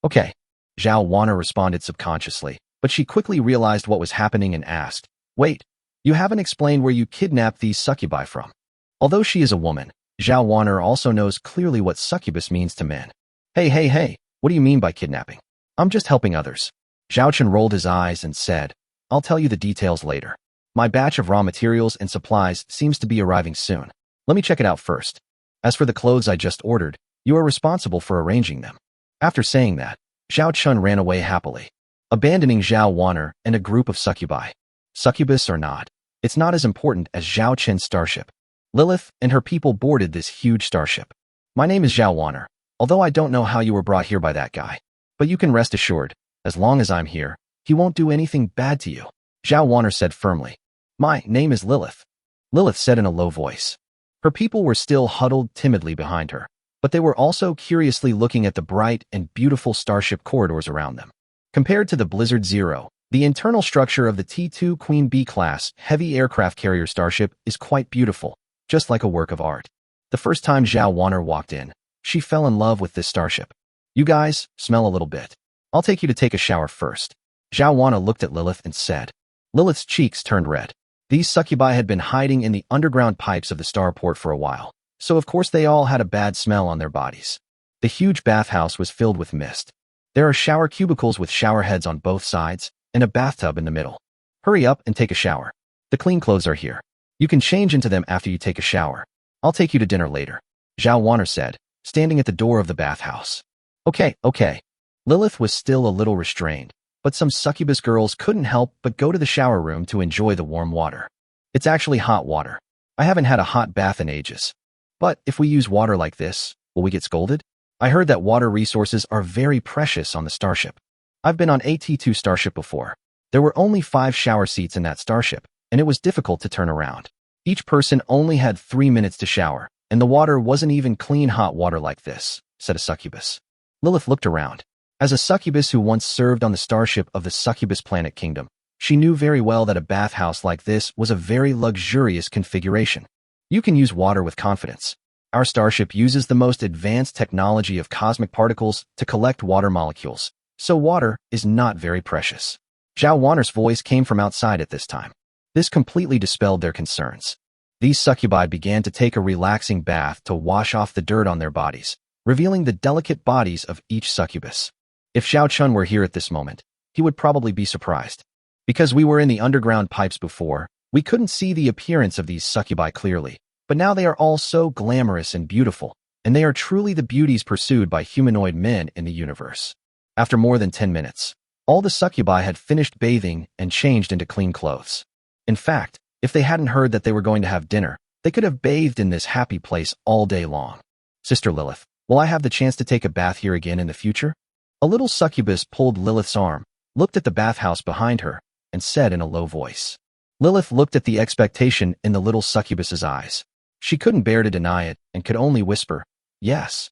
S1: "Okay," Zhao Wanner responded subconsciously, but she quickly realized what was happening and asked, "Wait, you haven't explained where you kidnapped these succubi from." Although she is a woman, Zhao Wanner also knows clearly what succubus means to men. Hey, what do you mean by kidnapping? I'm just helping others." Zhao Chen rolled his eyes and said, "I'll tell you the details later. My batch of raw materials and supplies seems to be arriving soon. Let me check it out first. As for the clothes I just ordered, you are responsible for arranging them." After saying that, Zhao Chen ran away happily, abandoning Zhao Wanner and a group of succubi. Succubus or not, it's not as important as Zhao Chen's starship. Lilith and her people boarded this huge starship. "My name is Zhao Wanner, although I don't know how you were brought here by that guy. But you can rest assured, as long as I'm here, he won't do anything bad to you," Zhao Wanner said firmly. "My name is Lilith," Lilith said in a low voice. Her people were still huddled timidly behind her, but they were also curiously looking at the bright and beautiful starship corridors around them. Compared to the Blizzard Zero, the internal structure of the T-2 Queen Bee-class heavy aircraft carrier starship is quite beautiful, just like a work of art. The first time Zhao Wanner walked in, she fell in love with this starship. "You guys, smell a little bit. I'll take you to take a shower first." Zhao Wanner looked at Lilith and said. Lilith's cheeks turned red. These succubi had been hiding in the underground pipes of the starport for a while, so of course they all had a bad smell on their bodies. The huge bathhouse was filled with mist. There are shower cubicles with shower heads on both sides, and a bathtub in the middle. "Hurry up and take a shower. The clean clothes are here. You can change into them after you take a shower. I'll take you to dinner later," Zhao Wanner said, standing at the door of the bathhouse. Okay. Lilith was still a little restrained, but some succubus girls couldn't help but go to the shower room to enjoy the warm water. "It's actually hot water. I haven't had a hot bath in ages. But if we use water like this, will we get scolded? I heard that water resources are very precious on the starship. I've been on a T2 starship before. There were only 5 shower seats in that starship, and it was difficult to turn around. Each person only had 3 minutes to shower, and the water wasn't even clean hot water like this," said a succubus. Lilith looked around. As a succubus who once served on the starship of the Succubus Planet Kingdom, she knew very well that a bathhouse like this was a very luxurious configuration. You can use water with confidence. Our starship uses the most advanced technology of cosmic particles to collect water molecules, so water is not very precious. Zhao Wanner's voice came from outside at this time. This completely dispelled their concerns. These succubi began to take a relaxing bath to wash off the dirt on their bodies, revealing the delicate bodies of each succubus. If Zhao Chen were here at this moment, he would probably be surprised. Because we were in the underground pipes before, We couldn't see the appearance of these succubi clearly, but now they are all so glamorous and beautiful, and they are truly the beauties pursued by humanoid men in the universe. After more than 10 minutes, all the succubi had finished bathing and changed into clean clothes. In fact, if they hadn't heard that they were going to have dinner, they could have bathed in this happy place all day long. Sister Lilith, will I have the chance to take a bath here again in the future? A little succubus pulled Lilith's arm, looked at the bathhouse behind her, and said in a low voice. Lilith looked at the expectation in the little succubus's eyes. She couldn't bear to deny it and could only whisper, yes.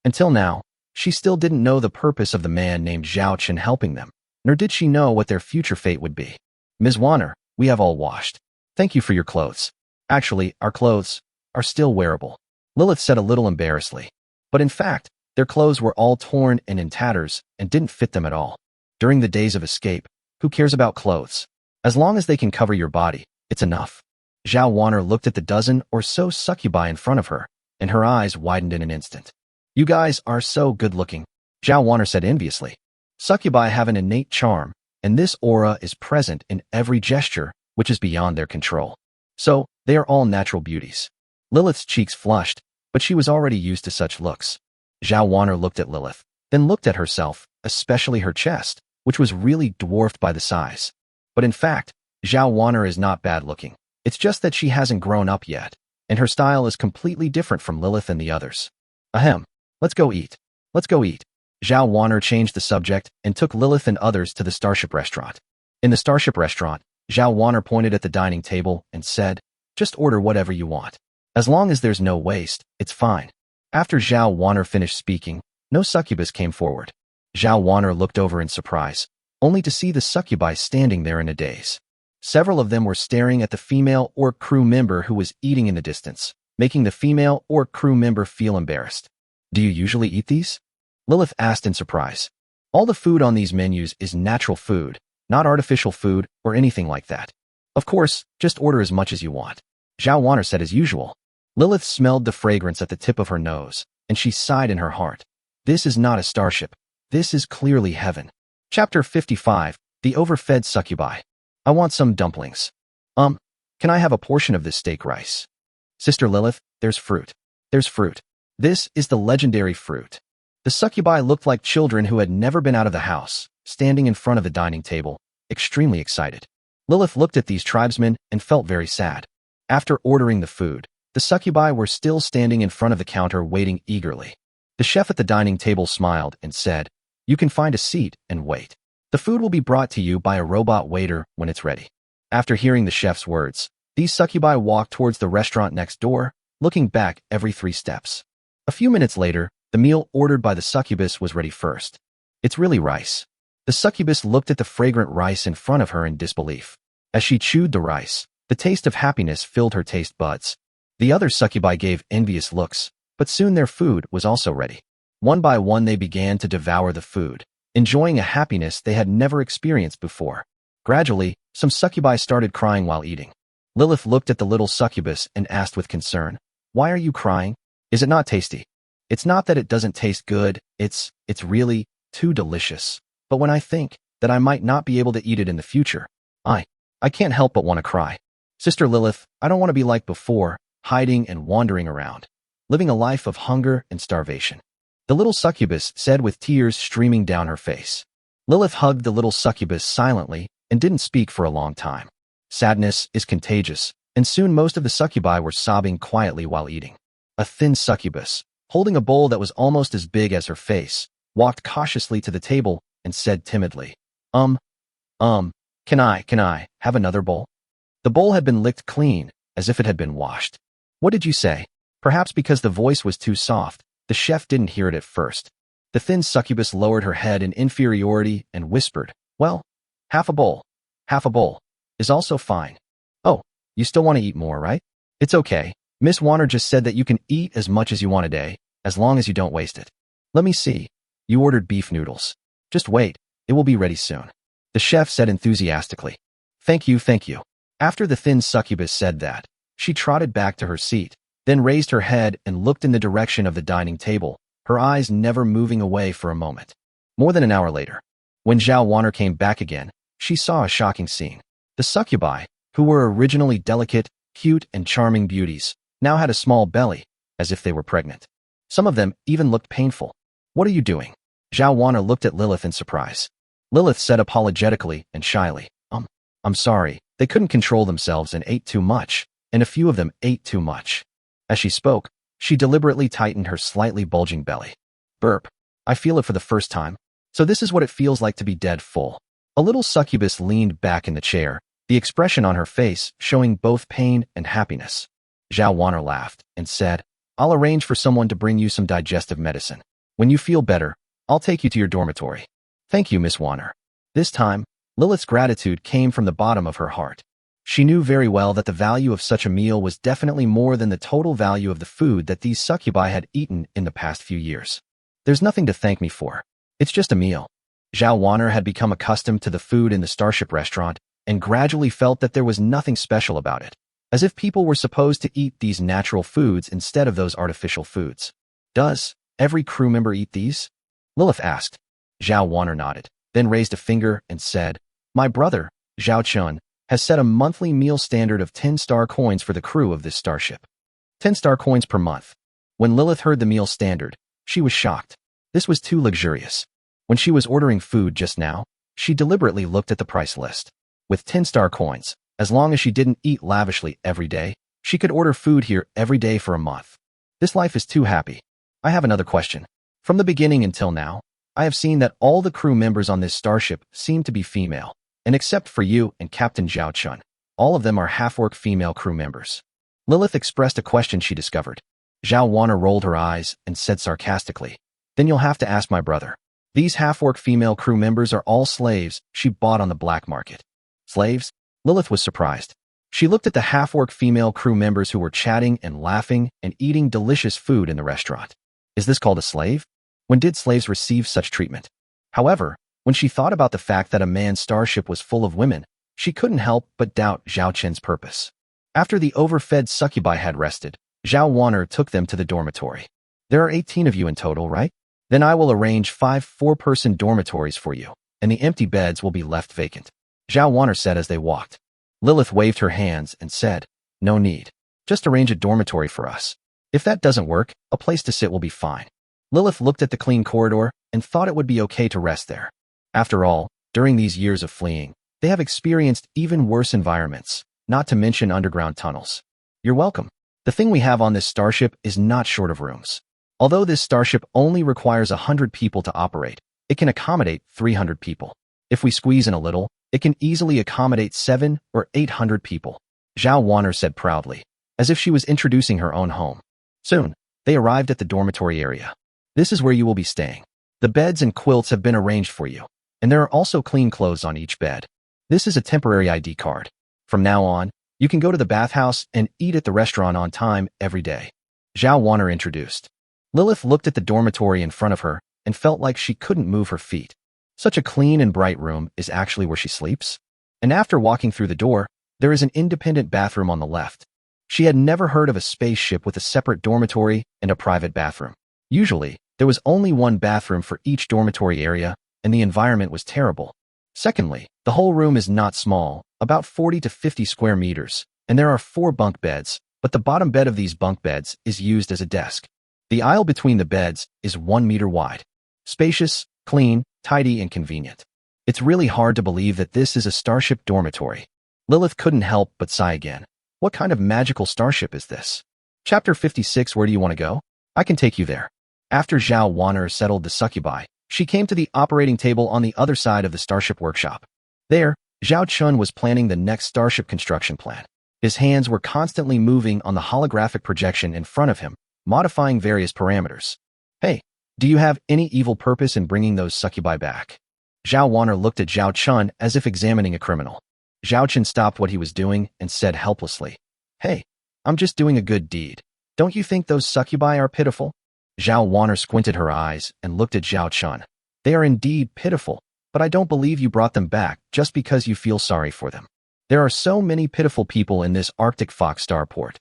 S1: Until now, she still didn't know the purpose of the man named Zhao Chen helping them, nor did she know what their future fate would be. Ms. Warner, we have all washed. Thank you for your clothes. Actually, our clothes are still wearable, Lilith said a little embarrassedly. But in fact, their clothes were all torn and in tatters and didn't fit them at all. During the days of escape, who cares about clothes? As long as they can cover your body, it's enough. Zhao Warner looked at the dozen or so succubi in front of her, and her eyes widened in an instant. You guys are so good-looking, Zhao Warner said enviously. Succubi have an innate charm, and this aura is present in every gesture, which is beyond their control. So, they are all natural beauties. Lilith's cheeks flushed, but she was already used to such looks. Zhao Warner looked at Lilith, then looked at herself, especially her chest, which was really dwarfed by the size. But in fact, Zhao Warner is not bad-looking. It's just that she hasn't grown up yet, and her style is completely different from Lilith and the others. Ahem. Let's go eat. Let's go eat. Zhao Warner changed the subject and took Lilith and others to the Starship restaurant. In the Starship restaurant, Zhao Warner pointed at the dining table and said, just order whatever you want. As long as there's no waste, it's fine. After Zhao Warner finished speaking, no succubus came forward. Zhao Warner looked over in surprise, only to see the succubi standing there in a daze. Several of them were staring at the female or crew member who was eating in the distance, making the female or crew member feel embarrassed. Do you usually eat these? Lilith asked in surprise. All the food on these menus is natural food, not artificial food or anything like that. Of course, just order as much as you want, Zhao Warner said as usual. Lilith smelled the fragrance at the tip of her nose, and she sighed in her heart. This is not a starship. This is clearly heaven. Chapter 55, The Overfed Succubi. I want some dumplings. Can I have a portion of this steak rice? Sister Lilith, there's fruit. There's fruit. This is the legendary fruit. The succubi looked like children who had never been out of the house, standing in front of the dining table, extremely excited. Lilith looked at these tribesmen and felt very sad. After ordering the food, the succubi were still standing in front of the counter waiting eagerly. The chef at the dining table smiled and said, you can find a seat and wait. The food will be brought to you by a robot waiter when it's ready. After hearing the chef's words, these succubi walked towards the restaurant next door, looking back every 3 steps. A few minutes later, the meal ordered by the succubus was ready first. It's really rice. The succubus looked at the fragrant rice in front of her in disbelief. As she chewed the rice, the taste of happiness filled her taste buds. The other succubi gave envious looks, but soon their food was also ready. One by one they began to devour the food, enjoying a happiness they had never experienced before. Gradually, some succubi started crying while eating. Lilith looked at the little succubus and asked with concern, why are you crying? Is it not tasty? It's not that it doesn't taste good, it's really too delicious. But when I think that I might not be able to eat it in the future, I can't help but want to cry. Sister Lilith, I don't want to be like before, hiding and wandering around, living a life of hunger and starvation. The little succubus said with tears streaming down her face. Lilith hugged the little succubus silently and didn't speak for a long time. Sadness is contagious, and soon most of the succubi were sobbing quietly while eating. A thin succubus, holding a bowl that was almost as big as her face, walked cautiously to the table and said timidly, can I have another bowl? The bowl had been licked clean, as if it had been washed. What did you say? Perhaps because the voice was too soft, the chef didn't hear it at first. The thin succubus lowered her head in inferiority and whispered, well, half a bowl is also fine. Oh, you still want to eat more, right? It's okay. Miss Warner just said that you can eat as much as you want a day, as long as you don't waste it. Let me see. You ordered beef noodles. Just wait, it will be ready soon. The chef said enthusiastically. Thank you. After the thin succubus said that, she trotted back to her seat, then raised her head and looked in the direction of the dining table, her eyes never moving away for a moment. More than an hour later, when Zhao Warner came back again, she saw a shocking scene. The succubi, who were originally delicate, cute, and charming beauties, now had a small belly, as if they were pregnant. Some of them even looked painful. What are you doing? Zhao Wanner looked at Lilith in surprise. Lilith said apologetically and shyly, I'm sorry, they couldn't control themselves and ate too much, and a few of them ate too much. As she spoke, she deliberately tightened her slightly bulging belly. Burp. I feel it for the first time. So this is what it feels like to be dead full. A little succubus leaned back in the chair, the expression on her face showing both pain and happiness. Zhao Wanner laughed and said, I'll arrange for someone to bring you some digestive medicine. When you feel better, I'll take you to your dormitory. Thank you, Miss Wanner. This time, Lilith's gratitude came from the bottom of her heart. She knew very well that the value of such a meal was definitely more than the total value of the food that these succubi had eaten in the past few years. There's nothing to thank me for. It's just a meal. Zhao Wanner had become accustomed to the food in the Starship restaurant and gradually felt that there was nothing special about it, as if people were supposed to eat these natural foods instead of those artificial foods. Does every crew member eat these? Lilith asked. Zhao Wanner nodded, then raised a finger and said, My brother, Zhao Chun, has set a monthly meal standard of 10-star coins for the crew of this starship. 10-star coins per month. When Lilith heard the meal standard, she was shocked. This was too luxurious. When she was ordering food just now, she deliberately looked at the price list. With 10-star coins, as long as she didn't eat lavishly every day, she could order food here every day for a month. This life is too happy. I have another question. From the beginning until now, I have seen that all the crew members on this starship seem to be female, and except for you and Captain Zhao Chun, all of them are half-orc female crew members. Lilith expressed a question she discovered. Zhao Wanner rolled her eyes and said sarcastically, Then you'll have to ask my brother. These half-orc female crew members are all slaves she bought on the black market. Slaves? Lilith was surprised. She looked at the half-orc female crew members who were chatting and laughing and eating delicious food in the restaurant. Is this called a slave? When did slaves receive such treatment? However, when she thought about the fact that a man's starship was full of women, she couldn't help but doubt Zhao Chen's purpose. After the overfed succubi had rested, Zhao Wanner took them to the dormitory. There are 18 of you in total, right? Then I will arrange 5 four-person dormitories for you, and the empty beds will be left vacant. Zhao Wanner said as they walked. Lilith waved her hands and said, No need. Just arrange a dormitory for us. If that doesn't work, a place to sit will be fine. Lilith looked at the clean corridor and thought it would be okay to rest there. After all, during these years of fleeing, they have experienced even worse environments, not to mention underground tunnels. You're welcome. The thing we have on this starship is not short of rooms. Although this starship only requires 100 people to operate, it can accommodate 300 people. If we squeeze in a little, it can easily accommodate 700 or 800 people, Zhao Wanner said proudly, as if she was introducing her own home. Soon, they arrived at the dormitory area. This is where you will be staying. The beds and quilts have been arranged for you, and there are also clean clothes on each bed. This is a temporary ID card. From now on, you can go to the bathhouse and eat at the restaurant on time every day. Zhao Wanner introduced. Lilith looked at the dormitory in front of her and felt like she couldn't move her feet. Such a clean and bright room is actually where she sleeps. And after walking through the door, there is an independent bathroom on the left. She had never heard of a spaceship with a separate dormitory and a private bathroom. Usually, there was only one bathroom for each dormitory area, and the environment was terrible. Secondly, the whole room is not small, about 40 to 50 square meters, and there are 4 bunk beds, but the bottom bed of these bunk beds is used as a desk. The aisle between the beds is 1 meter wide. Spacious, clean, tidy, and convenient. It's really hard to believe that this is a starship dormitory. Lilith couldn't help but sigh again. What kind of magical starship is this? Chapter 56. Where do you want to go? I can take you there. After Zhao Wanner settled the succubi, she came to the operating table on the other side of the starship workshop. There, Zhao Chun was planning the next starship construction plan. His hands were constantly moving on the holographic projection in front of him, modifying various parameters. Hey, do you have any evil purpose in bringing those succubi back? Zhao Wanner looked at Zhao Chun as if examining a criminal. Zhao Chun stopped what he was doing and said helplessly, Hey, I'm just doing a good deed. Don't you think those succubi are pitiful? Zhao Wanner squinted her eyes and looked at Zhao Chun. They are indeed pitiful, but I don't believe you brought them back just because you feel sorry for them. There are so many pitiful people in this Arctic Fox starport.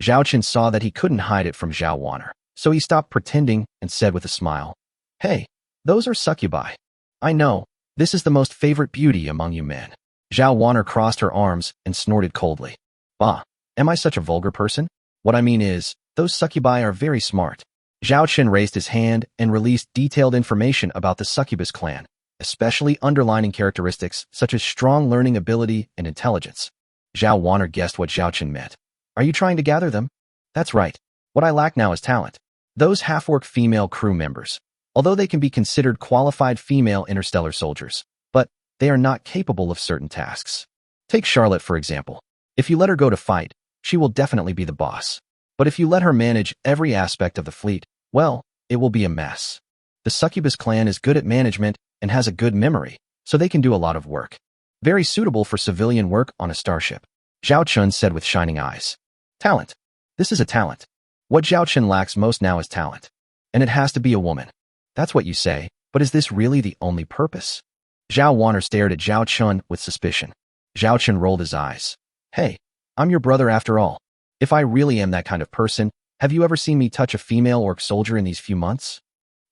S1: Zhao Chun saw that he couldn't hide it from Zhao Wanner, so he stopped pretending and said with a smile, Hey, those are succubi. I know, this is the most favorite beauty among you men. Zhao Wanner crossed her arms and snorted coldly. Bah, am I such a vulgar person? What I mean is, those succubi are very smart. Zhao Chen raised his hand and released detailed information about the succubus clan, especially underlining characteristics such as strong learning ability and intelligence. Zhao Wanner guessed what Zhao Chen meant. Are you trying to gather them? That's right. What I lack now is talent. Those half-orc female crew members, although they can be considered qualified female interstellar soldiers, but they are not capable of certain tasks. Take Charlotte, for example. If you let her go to fight, she will definitely be the boss. But if you let her manage every aspect of the fleet, well, it will be a mess. The succubus clan is good at management and has a good memory, so they can do a lot of work. Very suitable for civilian work on a starship. Zhao Chun said with shining eyes. Talent. This is a talent. What Zhao Chen lacks most now is talent. And it has to be a woman. That's what you say, but is this really the only purpose? Zhao Wanner stared at Zhao Chun with suspicion. Zhao Chen rolled his eyes. Hey, I'm your brother after all. If I really am that kind of person, have you ever seen me touch a female orc soldier in these few months?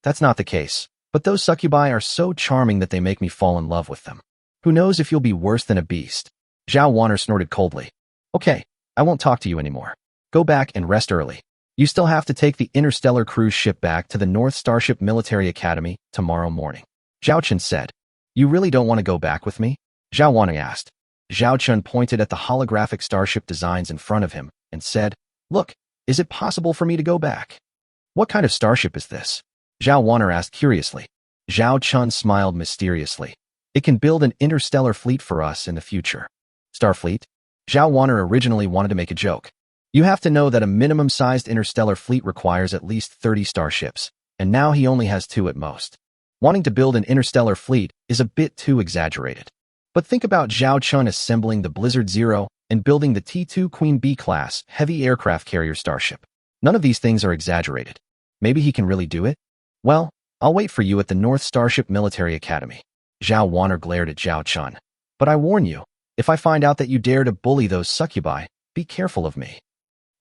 S1: That's not the case, but those succubi are so charming that they make me fall in love with them. Who knows if you'll be worse than a beast? Zhao Wanner snorted coldly. Okay, I won't talk to you anymore. Go back and rest early. You still have to take the interstellar cruise ship back to the North Starship Military Academy tomorrow morning. Zhao Chen said. You really don't want to go back with me? Zhao Wanner asked. Zhao Chen pointed at the holographic starship designs in front of him and said, Look, is it possible for me to go back? What kind of starship is this? Zhao Wanner asked curiously. Zhao Chun smiled mysteriously. It can build an interstellar fleet for us in the future. Starfleet? Zhao Wanner originally wanted to make a joke. You have to know that a minimum-sized interstellar fleet requires at least 30 starships, and now he only has 2 at most. Wanting to build an interstellar fleet is a bit too exaggerated. But think about Zhao Chun assembling the Blizzard Zero and building the T2 Queen Bee class heavy aircraft carrier starship. None of these things are exaggerated. Maybe he can really do it? Well, I'll wait for you at the North Starship Military Academy. Zhao Wanner glared at Zhao Chun. But I warn you, if I find out that you dare to bully those succubi, be careful of me.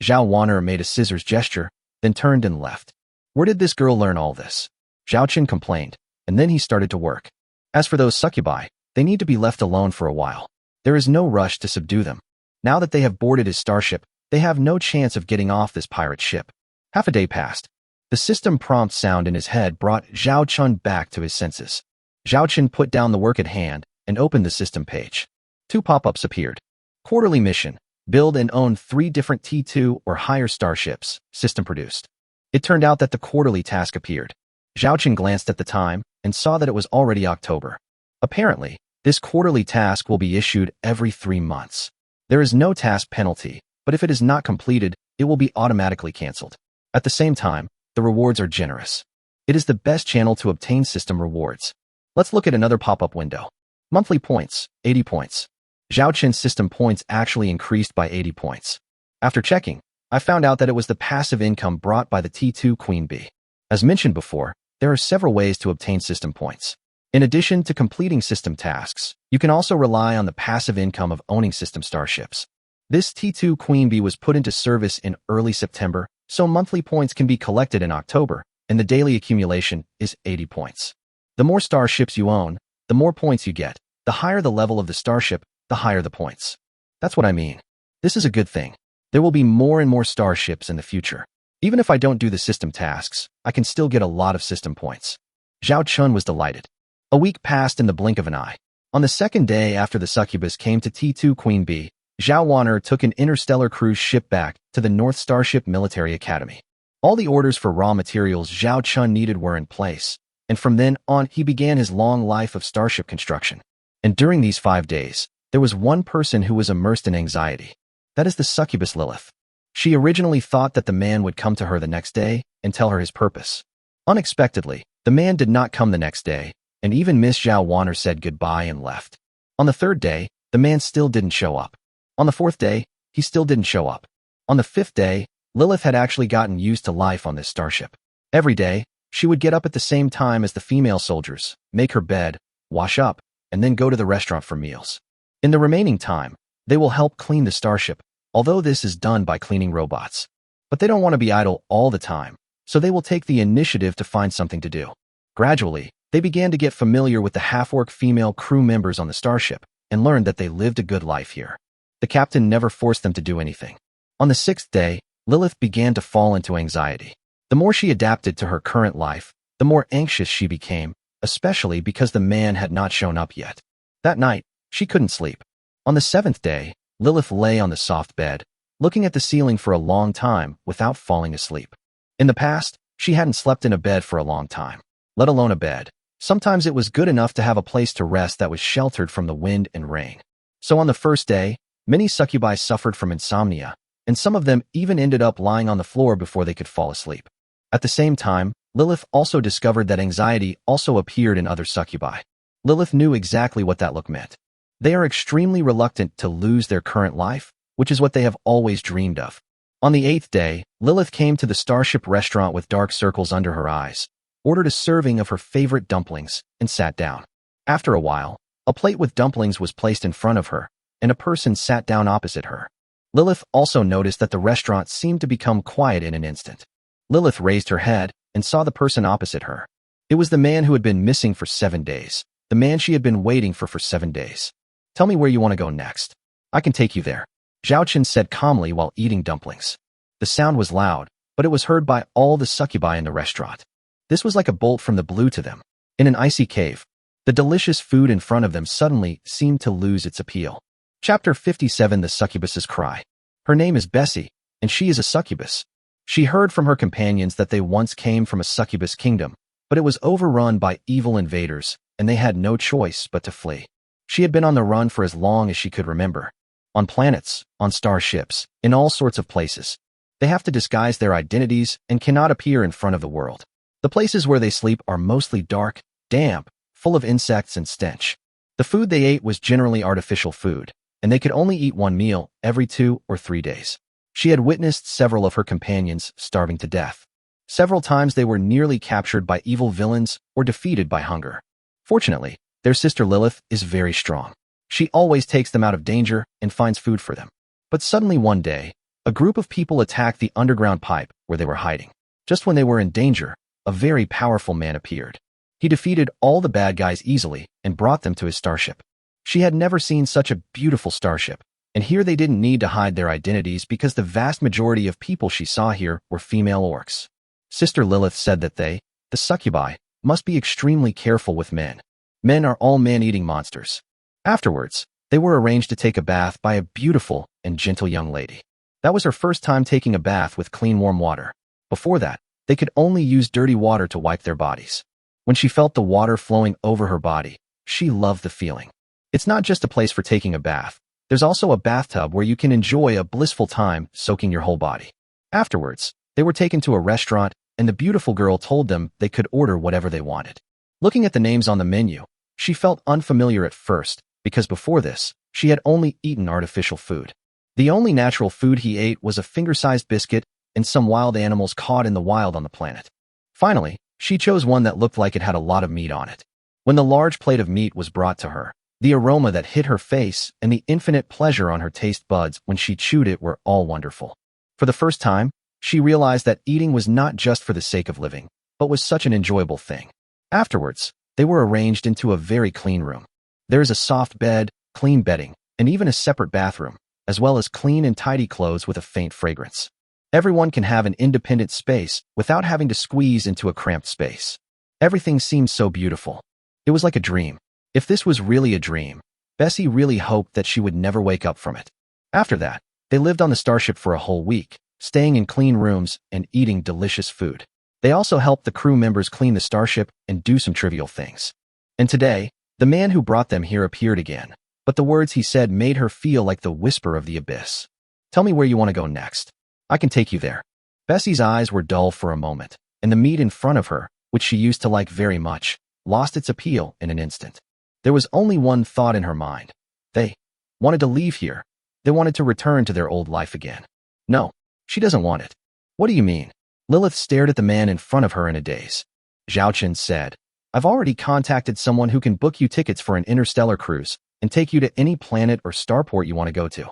S1: Zhao Wanner made a scissors gesture, then turned and left. Where did this girl learn all this? Zhao Chen complained, and then he started to work. As for those succubi, they need to be left alone for a while. There is no rush to subdue them. Now that they have boarded his starship, they have no chance of getting off this pirate ship. Half a day passed. The system prompt sound in his head brought Zhao Chun back to his senses. Zhao Chen put down the work at hand and opened the system page. 2 pop-ups appeared. Quarterly mission. Build and own 3 different T2 or higher starships, system produced. It turned out that the quarterly task appeared. Zhao Chen glanced at the time and saw that it was already October. Apparently, this quarterly task will be issued every 3 months. There is no task penalty, but if it is not completed, it will be automatically canceled. At the same time, the rewards are generous. It is the best channel to obtain system rewards. Let's look at another pop-up window. Monthly points, 80 points. Zhao Chen's system points actually increased by 80 points. After checking, I found out that it was the passive income brought by the T2 Queen Bee. As mentioned before, there are several ways to obtain system points. In addition to completing system tasks, you can also rely on the passive income of owning system starships. This T2 Queen Bee was put into service in early September, so monthly points can be collected in October, and the daily accumulation is 80 points. The more starships you own, the more points you get. The higher the level of the starship, the higher the points. That's what I mean. This is a good thing. There will be more and more starships in the future. Even if I don't do the system tasks, I can still get a lot of system points. Zhao Chun was delighted. A week passed in the blink of an eye. On the second day after the succubus came to T2 Queen Bee, Zhao Wanner took an interstellar cruise ship back to the North Starship Military Academy. All the orders for raw materials Zhao Chun needed were in place, and from then on he began his long life of starship construction. And during these 5 days, there was one person who was immersed in anxiety. That is the succubus Lilith. She originally thought that the man would come to her the next day and tell her his purpose. Unexpectedly, the man did not come the next day, and even Miss Zhao Wanner said goodbye and left. On the 3rd day, the man still didn't show up. On the 4th day, he still didn't show up. On the 5th day, Lilith had actually gotten used to life on this starship. Every day, she would get up at the same time as the female soldiers, make her bed, wash up, and then go to the restaurant for meals. In the remaining time, they will help clean the starship, although this is done by cleaning robots. But they don't want to be idle all the time, so they will take the initiative to find something to do. Gradually, they began to get familiar with the half-orc female crew members on the starship, and learned that they lived a good life here. The captain never forced them to do anything. On the 6th day, Lilith began to fall into anxiety. The more she adapted to her current life, the more anxious she became, especially because the man had not shown up yet. That night, she couldn't sleep. On the 7th day, Lilith lay on the soft bed, looking at the ceiling for a long time without falling asleep. In the past, she hadn't slept in a bed for a long time, let alone a bed. Sometimes it was good enough to have a place to rest that was sheltered from the wind and rain. So on the 1st day, many succubi suffered from insomnia, and some of them even ended up lying on the floor before they could fall asleep. At the same time, Lilith also discovered that anxiety also appeared in other succubi. Lilith knew exactly what that look meant. They are extremely reluctant to lose their current life, which is what they have always dreamed of. On the 8th day, Lilith came to the Starship restaurant with dark circles under her eyes, ordered a serving of her favorite dumplings, and sat down. After a while, a plate with dumplings was placed in front of her, and a person sat down opposite her. Lilith also noticed that the restaurant seemed to become quiet in an instant. Lilith raised her head and saw the person opposite her. It was the man who had been missing for 7 days, the man she had been waiting for 7 days. Tell me where you want to go next. I can take you there, Zhao Chen said calmly while eating dumplings. The sound was loud, but it was heard by all the succubi in the restaurant. This was like a bolt from the blue to them. In an icy cave, the delicious food in front of them suddenly seemed to lose its appeal. Chapter 57: The Succubus's Cry. Her name is Bessie, and she is a succubus. She heard from her companions that they once came from a succubus kingdom, but it was overrun by evil invaders, and they had no choice but to flee. She had been on the run for as long as she could remember. On planets, on starships, in all sorts of places. They have to disguise their identities and cannot appear in front of the world. The places where they sleep are mostly dark, damp, full of insects and stench. The food they ate was generally artificial food, and they could only eat one meal every 2 or 3 days. She had witnessed several of her companions starving to death. Several times they were nearly captured by evil villains or defeated by hunger. Fortunately, their sister Lilith is very strong. She always takes them out of danger and finds food for them. But suddenly one day, a group of people attacked the underground pipe where they were hiding. Just when they were in danger, a very powerful man appeared. He defeated all the bad guys easily and brought them to his starship. She had never seen such a beautiful starship, and here they didn't need to hide their identities because the vast majority of people she saw here were female orcs. Sister Lilith said that they, the succubi, must be extremely careful with men. Men are all man-eating monsters. Afterwards, they were arranged to take a bath by a beautiful and gentle young lady. That was her first time taking a bath with clean warm water. Before that, they could only use dirty water to wipe their bodies. When she felt the water flowing over her body, she loved the feeling. It's not just a place for taking a bath. There's also a bathtub where you can enjoy a blissful time soaking your whole body. Afterwards, they were taken to a restaurant, and the beautiful girl told them they could order whatever they wanted. Looking at the names on the menu, she felt unfamiliar at first, because before this, she had only eaten artificial food. The only natural food he ate was a finger-sized biscuit and some wild animals caught in the wild on the planet. Finally, she chose one that looked like it had a lot of meat on it. When the large plate of meat was brought to her, the aroma that hit her face and the infinite pleasure on her taste buds when she chewed it were all wonderful. For the first time, she realized that eating was not just for the sake of living, but was such an enjoyable thing. Afterwards, they were arranged into a very clean room. There is a soft bed, clean bedding, and even a separate bathroom, as well as clean and tidy clothes with a faint fragrance. Everyone can have an independent space without having to squeeze into a cramped space. Everything seemed so beautiful. It was like a dream. If this was really a dream, Bessie really hoped that she would never wake up from it. After that, they lived on the starship for a whole week, staying in clean rooms and eating delicious food. They also helped the crew members clean the starship and do some trivial things. And today, the man who brought them here appeared again, but the words he said made her feel like the whisper of the abyss. Tell me where you want to go next. I can take you there. Bessie's eyes were dull for a moment, and the meat in front of her, which she used to like very much, lost its appeal in an instant. There was only one thought in her mind. They wanted to leave here. They wanted to return to their old life again. No, she doesn't want it. What do you mean? Lilith stared at the man in front of her in a daze. Zhao Chen said, I've already contacted someone who can book you tickets for an interstellar cruise and take you to any planet or starport you want to go to.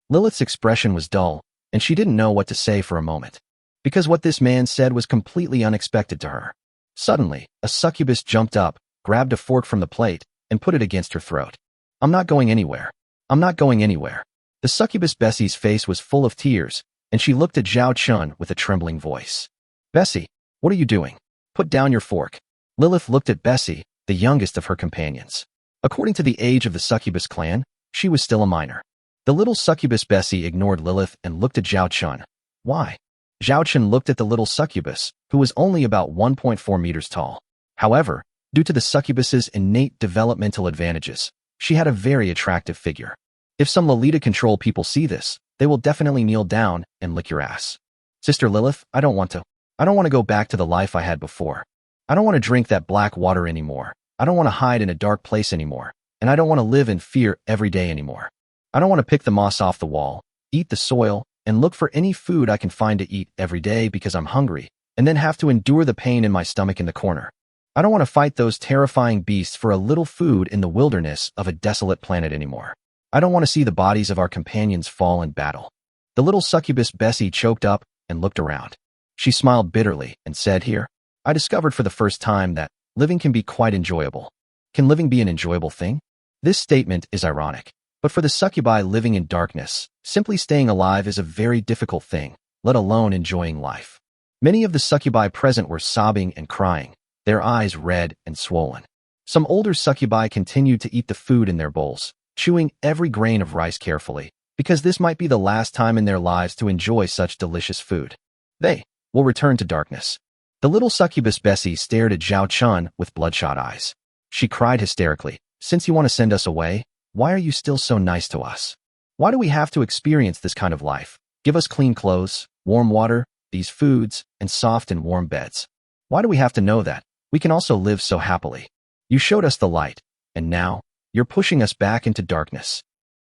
S1: Lilith's expression was dull, and she didn't know what to say for a moment, because what this man said was completely unexpected to her. Suddenly, a succubus jumped up, grabbed a fork from the plate, and put it against her throat. I'm not going anywhere. I'm not going anywhere. The succubus Bessie's face was full of tears, and she looked at Zhao Chun with a trembling voice. Bessie, what are you doing? Put down your fork. Lilith looked at Bessie, the youngest of her companions. According to the age of the succubus clan, she was still a minor. The little succubus Bessie ignored Lilith and looked at Zhao Chun. Why? Zhao Chun looked at the little succubus, who was only about 1.4 meters tall. However, due to the succubus's innate developmental advantages, she had a very attractive figure. If some Lolita Control people see this, they will definitely kneel down and lick your ass. Sister Lilith, I don't want to. I don't want to go back to the life I had before. I don't want to drink that black water anymore. I don't want to hide in a dark place anymore. And I don't want to live in fear every day anymore. I don't want to pick the moss off the wall, eat the soil, and look for any food I can find to eat every day because I'm hungry, and then have to endure the pain in my stomach in the corner. I don't want to fight those terrifying beasts for a little food in the wilderness of a desolate planet anymore. I don't want to see the bodies of our companions fall in battle. The little succubus Bessie choked up and looked around. She smiled bitterly and said, Here, I discovered for the first time that living can be quite enjoyable. Can living be an enjoyable thing? This statement is ironic, but for the succubi living in darkness, simply staying alive is a very difficult thing, let alone enjoying life. Many of the succubi present were sobbing and crying, their eyes red and swollen. Some older succubi continued to eat the food in their bowls, chewing every grain of rice carefully, because this might be the last time in their lives to enjoy such delicious food. They will return to darkness. The little succubus Bessie stared at Zhao Chun with bloodshot eyes. She cried hysterically, Since you want to send us away, why are you still so nice to us? Why do we have to experience this kind of life? Give us clean clothes, warm water, these foods, and soft and warm beds. Why do we have to know that we can also live so happily? You showed us the light, and now you're pushing us back into darkness.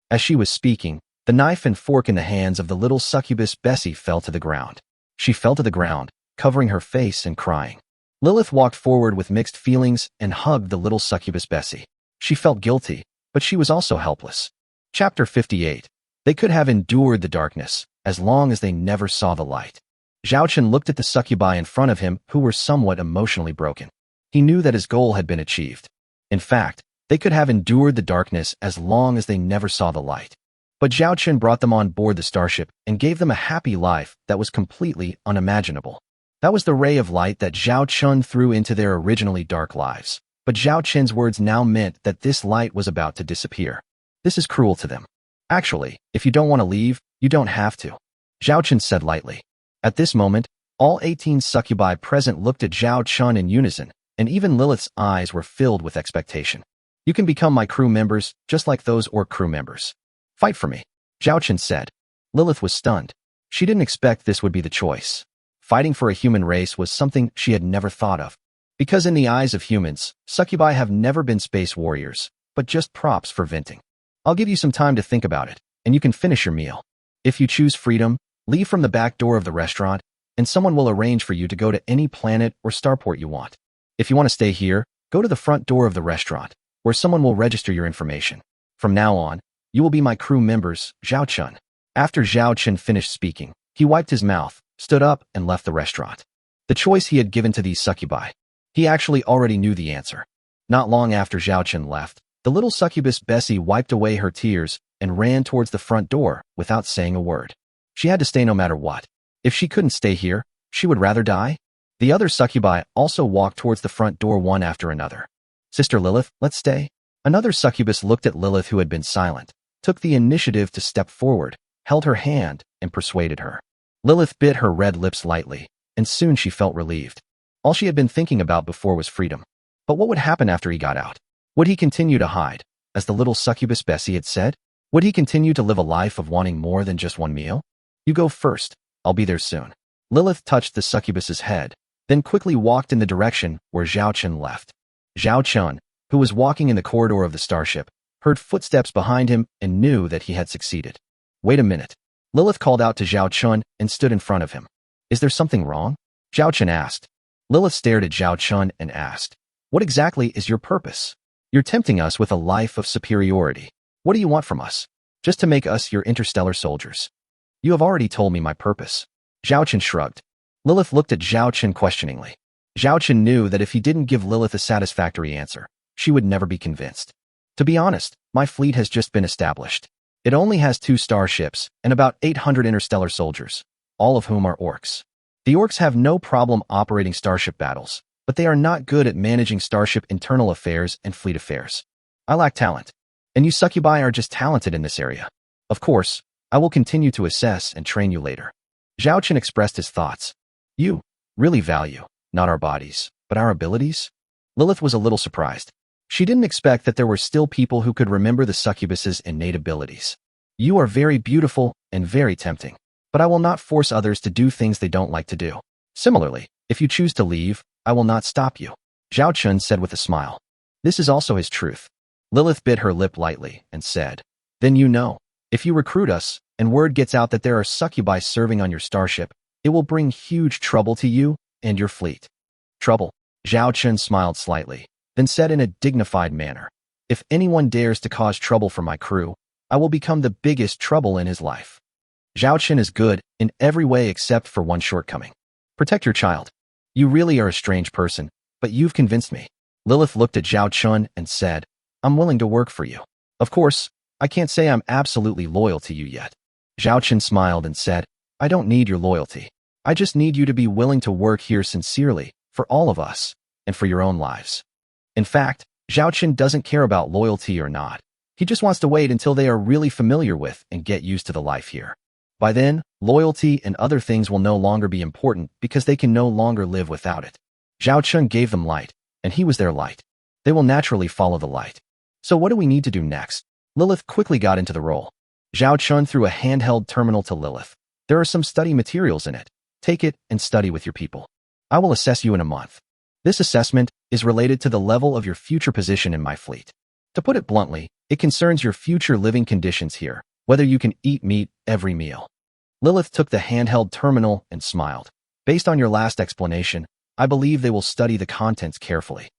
S1: As she was speaking, the knife and fork in the hands of the little succubus Bessie fell to the ground. She fell to the ground, covering her face and crying. Lilith walked forward with mixed feelings and hugged the little succubus Bessie. She felt guilty, but she was also helpless. Chapter 58. They could have endured the darkness, as long as they never saw the light. Zhao Chun looked at the succubi in front of him who were somewhat emotionally broken. He knew that his goal had been achieved. In fact, they could have endured the darkness as long as they never saw the light. But Zhao Chun brought them on board the starship and gave them a happy life that was completely unimaginable. That was the ray of light that Zhao Chun threw into their originally dark lives. But Zhao Chun's words now meant that this light was about to disappear. This is cruel to them. Actually, if you don't want to leave, you don't have to, Zhao Chun said lightly. At this moment, all 18 succubi present looked at Zhao Chun in unison, and even Lilith's eyes were filled with expectation. You can become my crew members, just like those orc crew members. Fight for me, Zhao Chun said. Lilith was stunned. She didn't expect this would be the choice. Fighting for a human race was something she had never thought of. Because in the eyes of humans, succubi have never been space warriors, but just props for venting. I'll give you some time to think about it, and you can finish your meal. If you choose freedom, leave from the back door of the restaurant, and someone will arrange for you to go to any planet or starport you want. If you want to stay here, go to the front door of the restaurant, where someone will register your information. From now on, you will be my crew members, Zhao Chun. After Zhao Chun finished speaking, he wiped his mouth, stood up, and left the restaurant. The choice he had given to these succubi. He actually already knew the answer. Not long after Zhao Chun left, the little succubus Bessie wiped away her tears and ran towards the front door without saying a word. She had to stay no matter what. If she couldn't stay here, she would rather die. The other succubi also walked towards the front door one after another. Sister Lilith, let's stay. Another succubus looked at Lilith, who had been silent, took the initiative to step forward, held her hand, and persuaded her. Lilith bit her red lips lightly, and soon she felt relieved. All she had been thinking about before was freedom. But what would happen after he got out? Would he continue to hide, as the little succubus Bessie had said? Would he continue to live a life of wanting more than just one meal? You go first. I'll be there soon. Lilith touched the succubus's head, then quickly walked in the direction where Zhao Chun left. Zhao Chun, who was walking in the corridor of the starship, heard footsteps behind him and knew that he had succeeded. Wait a minute. Lilith called out to Zhao Chun and stood in front of him. Is there something wrong? Zhao Chun asked. Lilith stared at Zhao Chun and asked, What exactly is your purpose? You're tempting us with a life of superiority. What do you want from us? Just to make us your interstellar soldiers. You have already told me my purpose. Zhao Chun shrugged. Lilith looked at Zhao Chun questioningly. Zhao Chun knew that if he didn't give Lilith a satisfactory answer, she would never be convinced. To be honest, my fleet has just been established. It only has 2 starships and about 800 interstellar soldiers, all of whom are orcs. The orcs have no problem operating starship battles, but they are not good at managing starship internal affairs and fleet affairs. I lack talent, and you succubi are just talented in this area. Of course, I will continue to assess and train you later. Zhao Chen expressed his thoughts. You really value, not our bodies, but our abilities? Lilith was a little surprised. She didn't expect that there were still people who could remember the succubus's innate abilities. You are very beautiful and very tempting, but I will not force others to do things they don't like to do. Similarly, if you choose to leave, I will not stop you, Zhao Chen said with a smile. This is also his truth. Lilith bit her lip lightly and said, Then you know, if you recruit us, and word gets out that there are succubi serving on your starship, it will bring huge trouble to you and your fleet. Trouble? Zhao Chen smiled slightly, then said in a dignified manner, If anyone dares to cause trouble for my crew, I will become the biggest trouble in his life. Zhao Chen is good in every way except for one shortcoming. Protect your child. You really are a strange person, but you've convinced me. Lilith looked at Zhao Chen and said, I'm willing to work for you. Of course, I can't say I'm absolutely loyal to you yet. Zhao Chen smiled and said, I don't need your loyalty. I just need you to be willing to work here sincerely, for all of us, and for your own lives. In fact, Zhao Chen doesn't care about loyalty or not. He just wants to wait until they are really familiar with and get used to the life here. By then, loyalty and other things will no longer be important because they can no longer live without it. Zhao Chen gave them light, and he was their light. They will naturally follow the light. So what do we need to do next? Lilith quickly got into the role. Zhao Chen threw a handheld terminal to Lilith. There are some study materials in it. Take it and study with your people. I will assess you in a month. This assessment is related to the level of your future position in my fleet. To put it bluntly, it concerns your future living conditions here, whether you can eat meat every meal. Lilith took the handheld terminal and smiled. Based on your last explanation, I believe they will study the contents carefully.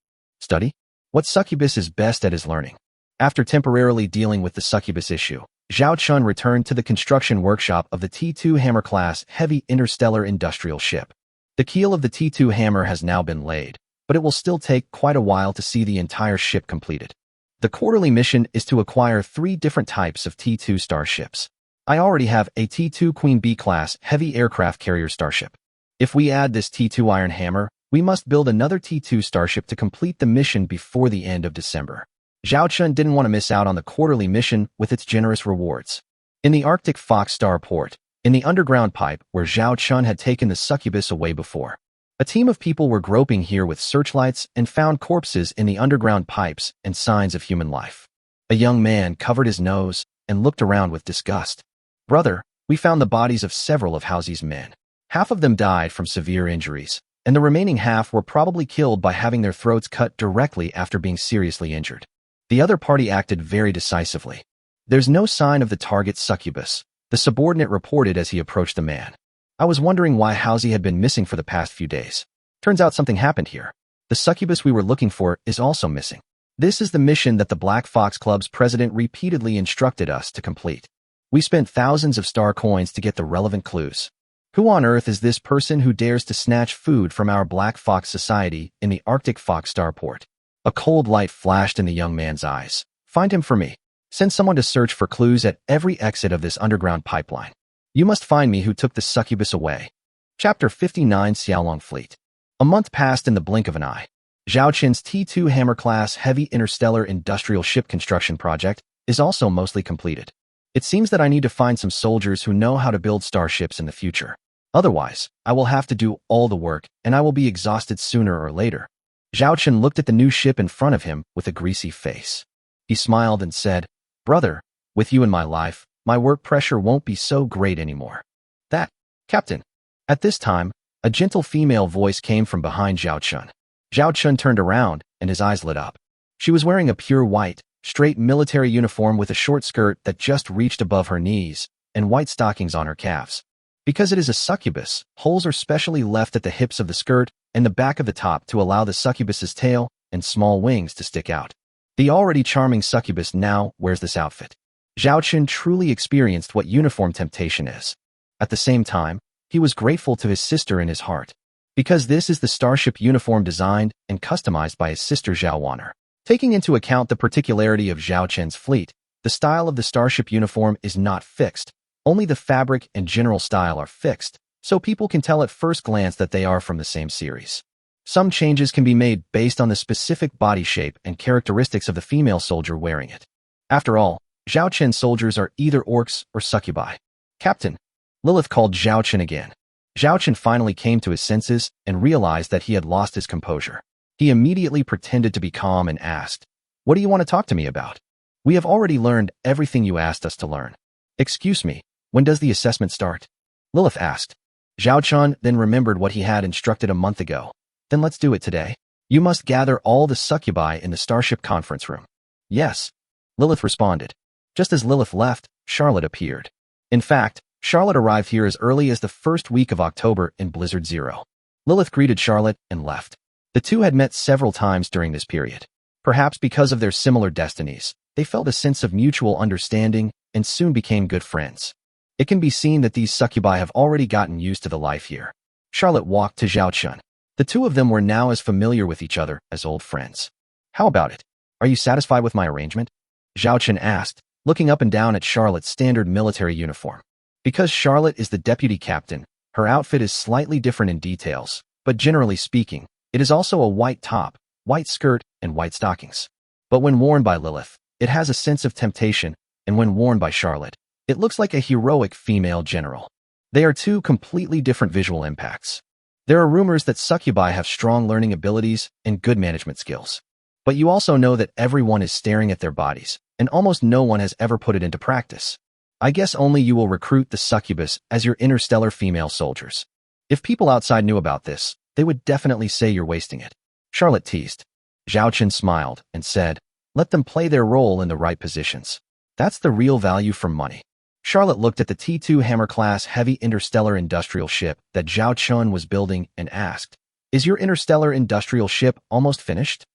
S1: Study? What succubus is best at is learning. After temporarily dealing with the succubus issue, Zhao Chun returned to the construction workshop of the T2 Hammer class heavy interstellar industrial ship. The keel of the T2 Hammer has now been laid, but it will still take quite a while to see the entire ship completed. The quarterly mission is to acquire 3 different types of T2 starships. I already have a T2 Queen Bee class heavy aircraft carrier starship. If we add this T2 Iron Hammer, we must build another T2 starship to complete the mission before the end of December. Zhao Chun didn't want to miss out on the quarterly mission with its generous rewards. In the Arctic Fox Starport, in the underground pipe where Zhao Chun had taken the succubus away before, a team of people were groping here with searchlights and found corpses in the underground pipes and signs of human life. A young man covered his nose and looked around with disgust. Brother, we found the bodies of several of Halsey's men. Half of them died from severe injuries, and the remaining half were probably killed by having their throats cut directly after being seriously injured. The other party acted very decisively. There's no sign of the target succubus, the subordinate reported as he approached the man. I was wondering why Halsey had been missing for the past few days. Turns out something happened here. The succubus we were looking for is also missing. This is the mission that the Black Fox Club's president repeatedly instructed us to complete. We spent thousands of star coins to get the relevant clues. Who on earth is this person who dares to snatch food from our Black Fox Society in the Arctic Fox Starport? A cold light flashed in the young man's eyes. Find him for me. Send someone to search for clues at every exit of this underground pipeline. You must find me who took the succubus away. Chapter 59 Xiaolong Fleet. A month passed in the blink of an eye. Zhao Qin's T2 Hammer class heavy interstellar industrial ship construction project is also mostly completed. It seems that I need to find some soldiers who know how to build starships in the future. Otherwise, I will have to do all the work and I will be exhausted sooner or later. Zhao Chen looked at the new ship in front of him with a greasy face. He smiled and said, Brother, with you in my life, my work pressure won't be so great anymore. That, Captain. At this time, a gentle female voice came from behind Zhao Chun. Zhao Chun turned around and his eyes lit up. She was wearing a pure white, straight military uniform with a short skirt that just reached above her knees and white stockings on her calves. Because it is a succubus, holes are specially left at the hips of the skirt and the back of the top to allow the succubus's tail and small wings to stick out. The already charming succubus now wears this outfit. Zhao Chun truly experienced what uniform temptation is. At the same time, he was grateful to his sister in his heart. Because this is the starship uniform designed and customized by his sister Zhao Wanner. Taking into account the particularity of Zhao Chen's fleet, the style of the starship uniform is not fixed. Only the fabric and general style are fixed, so people can tell at first glance that they are from the same series. Some changes can be made based on the specific body shape and characteristics of the female soldier wearing it. After all, Zhao Chen's soldiers are either orcs or succubi. Captain, Lilith called Zhao Chen again. Zhao Chen finally came to his senses and realized that he had lost his composure. He immediately pretended to be calm and asked, "What do you want to talk to me about?" "We have already learned everything you asked us to learn." "Excuse me, when does the assessment start?" Lilith asked. Zhao Chen then remembered what he had instructed a month ago. "Then let's do it today. You must gather all the succubi in the starship conference room." "Yes," Lilith responded. Just as Lilith left, Charlotte appeared. In fact, Charlotte arrived here as early as the first week of October in Blizzard Zero. Lilith greeted Charlotte and left. The two had met several times during this period. Perhaps because of their similar destinies, they felt a sense of mutual understanding and soon became good friends. It can be seen that these succubi have already gotten used to the life here. Charlotte walked to Zhao Chen. The two of them were now as familiar with each other as old friends. "How about it? Are you satisfied with my arrangement?" Zhao Chen asked, looking up and down at Charlotte's standard military uniform. Because Charlotte is the deputy captain, her outfit is slightly different in details, but generally speaking, it is also a white top, white skirt, and white stockings. But when worn by Lilith, it has a sense of temptation, and when worn by Charlotte, it looks like a heroic female general. They are two completely different visual impacts. There are rumors that succubi have strong learning abilities and good management skills. But you also know that everyone is staring at their bodies, and almost no one has ever put it into practice. I guess only you will recruit the succubus as your interstellar female soldiers. If people outside knew about this, they would definitely say you're wasting it. Charlotte teased. Zhao Chen smiled and said, "Let them play their role in the right positions. That's the real value for money." Charlotte looked at the T2 Hammer-class heavy interstellar industrial ship that Zhao Chen was building and asked, "Is your interstellar industrial ship almost finished?"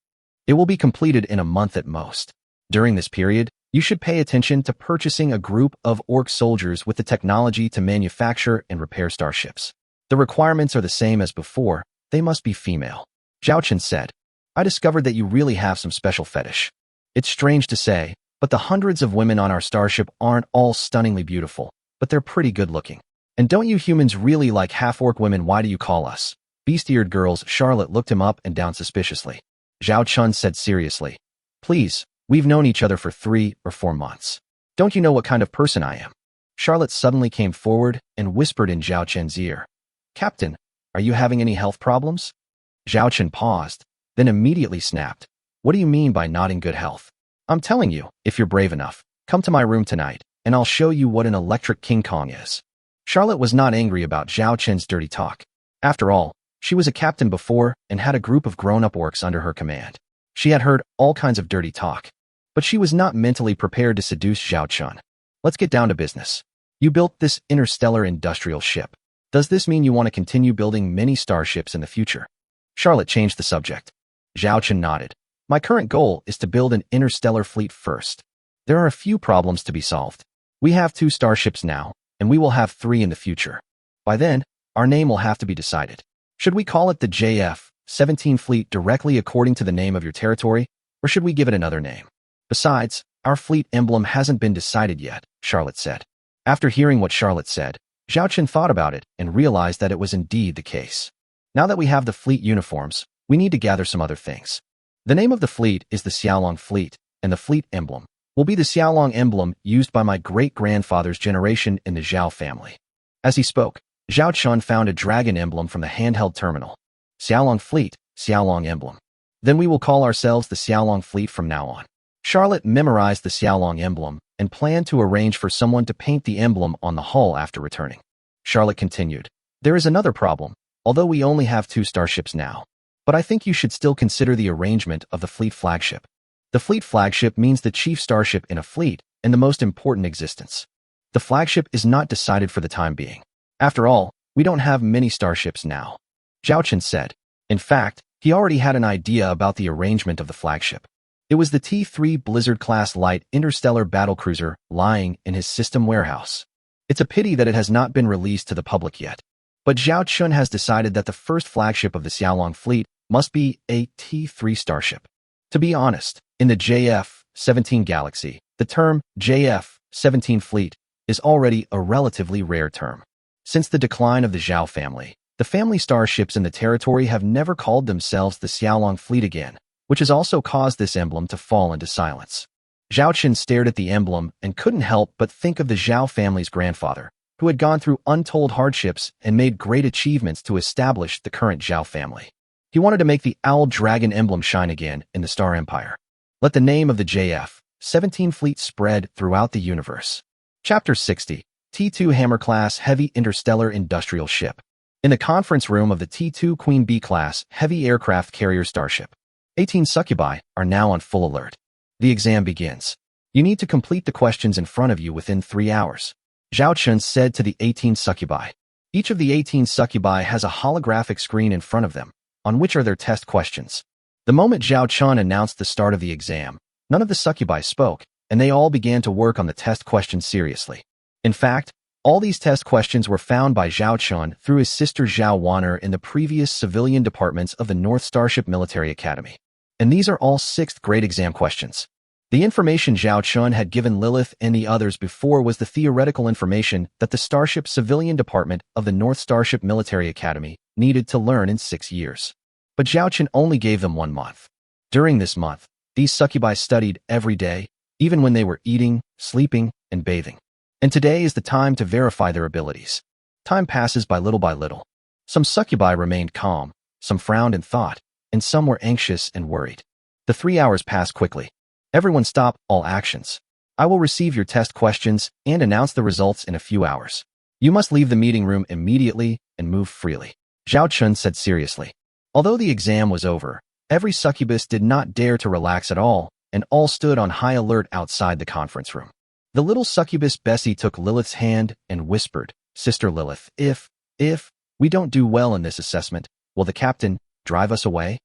S1: "It will be completed in a month at most. During this period, you should pay attention to purchasing a group of orc soldiers with the technology to manufacture and repair starships. The requirements are the same as before. They must be female." Zhao Chen said, "I discovered that you really have some special fetish. It's strange to say, but the hundreds of women on our starship aren't all stunningly beautiful, but they're pretty good looking. And don't you humans really like half-orc women? Why do you call us beast-eared girls?" Charlotte looked him up and down suspiciously. Zhao Chen said seriously, "Please, we've known each other for 3 or 4 months. Don't you know what kind of person I am?" Charlotte suddenly came forward and whispered in Zhao Chen's ear, "Captain, are you having any health problems?" Zhao Chen paused, then immediately snapped, "What do you mean by not in good health? I'm telling you, if you're brave enough, come to my room tonight, and I'll show you what an electric King Kong is." Charlotte was not angry about Zhao Chen's dirty talk. After all, she was a captain before and had a group of grown-up orcs under her command. She had heard all kinds of dirty talk, but she was not mentally prepared to seduce Zhao Chen. "Let's get down to business. You built this interstellar industrial ship. Does this mean you want to continue building many starships in the future?" Charlotte changed the subject. Zhao Chen nodded. "My current goal is to build an interstellar fleet first. There are a few problems to be solved. We have 2 starships now, and we will have 3 in the future. By then, our name will have to be decided. Should we call it the JF-17 fleet directly according to the name of your territory, or should we give it another name? Besides, our fleet emblem hasn't been decided yet," Charlotte said. After hearing what Charlotte said, Zhao Chen thought about it and realized that it was indeed the case. Now that we have the fleet uniforms, we need to gather some other things. The name of the fleet is the Xiaolong fleet, and the fleet emblem will be the Xiaolong emblem used by my great-grandfather's generation in the Zhao family. As he spoke, Zhao Chen found a dragon emblem from the handheld terminal. Xiaolong fleet, Xiaolong emblem. Then we will call ourselves the Xiaolong fleet from now on. Charlotte memorized the Xiaolong emblem and planned to arrange for someone to paint the emblem on the hull after returning. Charlotte continued, "There is another problem, although we only have 2 starships now. But I think you should still consider the arrangement of the fleet flagship. The fleet flagship means the chief starship in a fleet and the most important existence. The flagship is not decided for the time being. After all, we don't have many starships now," Zhao Chen said. In fact, he already had an idea about the arrangement of the flagship. It was the T3 Blizzard-class light interstellar battlecruiser lying in his system warehouse. It's a pity that it has not been released to the public yet. But Zhao Chen has decided that the first flagship of the Xiaolong fleet must be a T3 starship. To be honest, in the JF-17 galaxy, the term JF-17 fleet is already a relatively rare term. Since the decline of the Zhao family, the family starships in the territory have never called themselves the Xiaolong fleet again, which has also caused this emblem to fall into silence. Zhao Chen stared at the emblem and couldn't help but think of the Zhao family's grandfather, who had gone through untold hardships and made great achievements to establish the current Zhao family. He wanted to make the Owl Dragon emblem shine again in the Star Empire. Let the name of the JF-17 fleet spread throughout the universe. Chapter 60, T2 Hammer-class Heavy Interstellar Industrial Ship. In the conference room of the T2 Queen Bee-class Heavy Aircraft Carrier Starship, 18 succubi are now on full alert. The exam begins. You need to complete the questions in front of you within 3 hours. Zhao Chun said to the 18 succubi. Each of the 18 succubi has a holographic screen in front of them, on which are their test questions. The moment Zhao Chun announced the start of the exam, none of the succubi spoke, and they all began to work on the test questions seriously. In fact, all these test questions were found by Zhao Chun through his sister Zhao Wanner in the previous civilian departments of the North Starship Military Academy. And these are all 6th grade exam questions. The information Zhao Chun had given Lilith and the others before was the theoretical information that the Starship Civilian Department of the North Starship Military Academy needed to learn in 6 years. But Zhao Chun only gave them 1 month. During this month, these succubi studied every day, even when they were eating, sleeping, and bathing. And today is the time to verify their abilities. Time passes by little. Some succubi remained calm, some frowned in thought, and some were anxious and worried. The 3 hours passed quickly. Everyone stop all actions. I will receive your test questions and announce the results in a few hours. You must leave the meeting room immediately and move freely. Zhao Chun said seriously. Although the exam was over, every succubus did not dare to relax at all, and all stood on high alert outside the conference room. The little succubus Bessie took Lilith's hand and whispered, Sister Lilith, if we don't do well in this assessment, will the captain drive us away?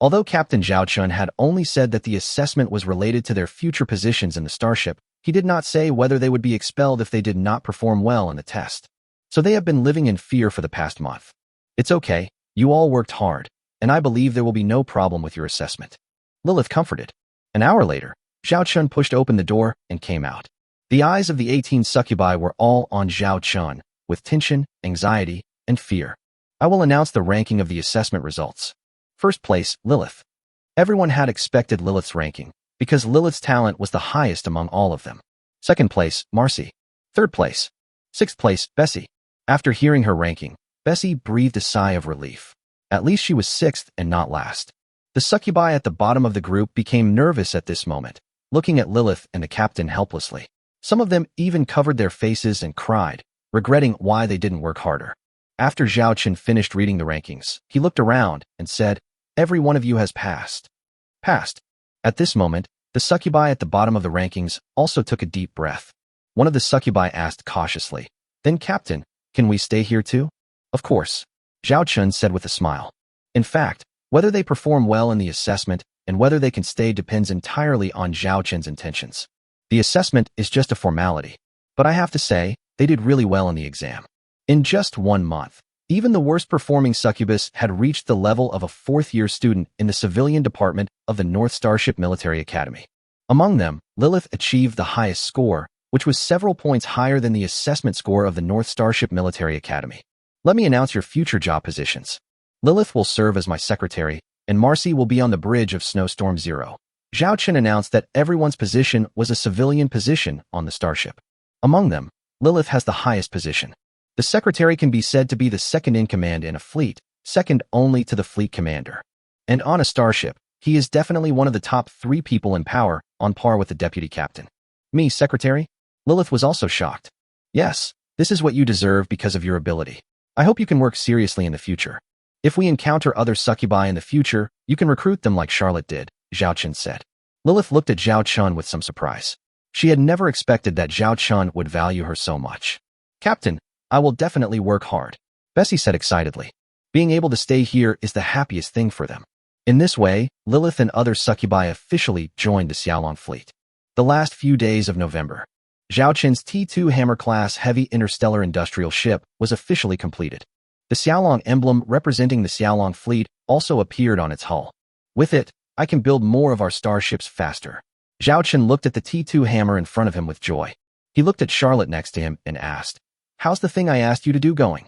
S1: Although Captain Zhao Chun had only said that the assessment was related to their future positions in the starship, he did not say whether they would be expelled if they did not perform well in the test. So they have been living in fear for the past month. It's okay, you all worked hard, and I believe there will be no problem with your assessment. Lilith comforted. An hour later, Zhao Chun pushed open the door and came out. The eyes of the 18 succubi were all on Zhao Chun, with tension, anxiety, and fear. I will announce the ranking of the assessment results. First place, Lilith. Everyone had expected Lilith's ranking, because Lilith's talent was the highest among all of them. Second place, Marcy. Third place. Sixth place, Bessie. After hearing her ranking, Bessie breathed a sigh of relief. At least she was 6th and not last. The succubi at the bottom of the group became nervous at this moment, looking at Lilith and the captain helplessly. Some of them even covered their faces and cried, regretting why they didn't work harder. After Zhao Chun finished reading the rankings, he looked around and said, Every one of you has passed. Passed. At this moment, the succubi at the bottom of the rankings also took a deep breath. One of the succubi asked cautiously, Then Captain, can we stay here too? Of course, Zhao Chun said with a smile. In fact, whether they perform well in the assessment and whether they can stay depends entirely on Zhao Chun's intentions. The assessment is just a formality, but I have to say, they did really well in the exam. In just 1 month, even the worst performing succubus had reached the level of a 4th-year student in the civilian department of the North Starship Military Academy. Among them, Lilith achieved the highest score, which was several points higher than the assessment score of the North Starship Military Academy. Let me announce your future job positions. Lilith will serve as my secretary, and Marcy will be on the bridge of Snowstorm Zero. Zhao Chen announced that everyone's position was a civilian position on the starship. Among them, Lilith has the highest position. The secretary can be said to be the second in command in a fleet, second only to the fleet commander. And on a starship, he is definitely one of the top 3 people in power, on par with the deputy captain. Me, secretary? Lilith was also shocked. Yes, this is what you deserve because of your ability. I hope you can work seriously in the future. If we encounter other succubi in the future, you can recruit them like Charlotte did, Zhao Chun said. Lilith looked at Zhao Chun with some surprise. She had never expected that Zhao Chun would value her so much. Captain, I will definitely work hard, Bessie said excitedly. Being able to stay here is the happiest thing for them. In this way, Lilith and other succubi officially joined the Xiaolong fleet. The last few days of November, Zhao Chen's T2 Hammer-class heavy interstellar industrial ship was officially completed. The Xiaolong emblem representing the Xiaolong fleet also appeared on its hull. With it, I can build more of our starships faster. Zhao Chen looked at the T2 hammer in front of him with joy. He looked at Charlotte next to him and asked, "How's the thing I asked you to do going?"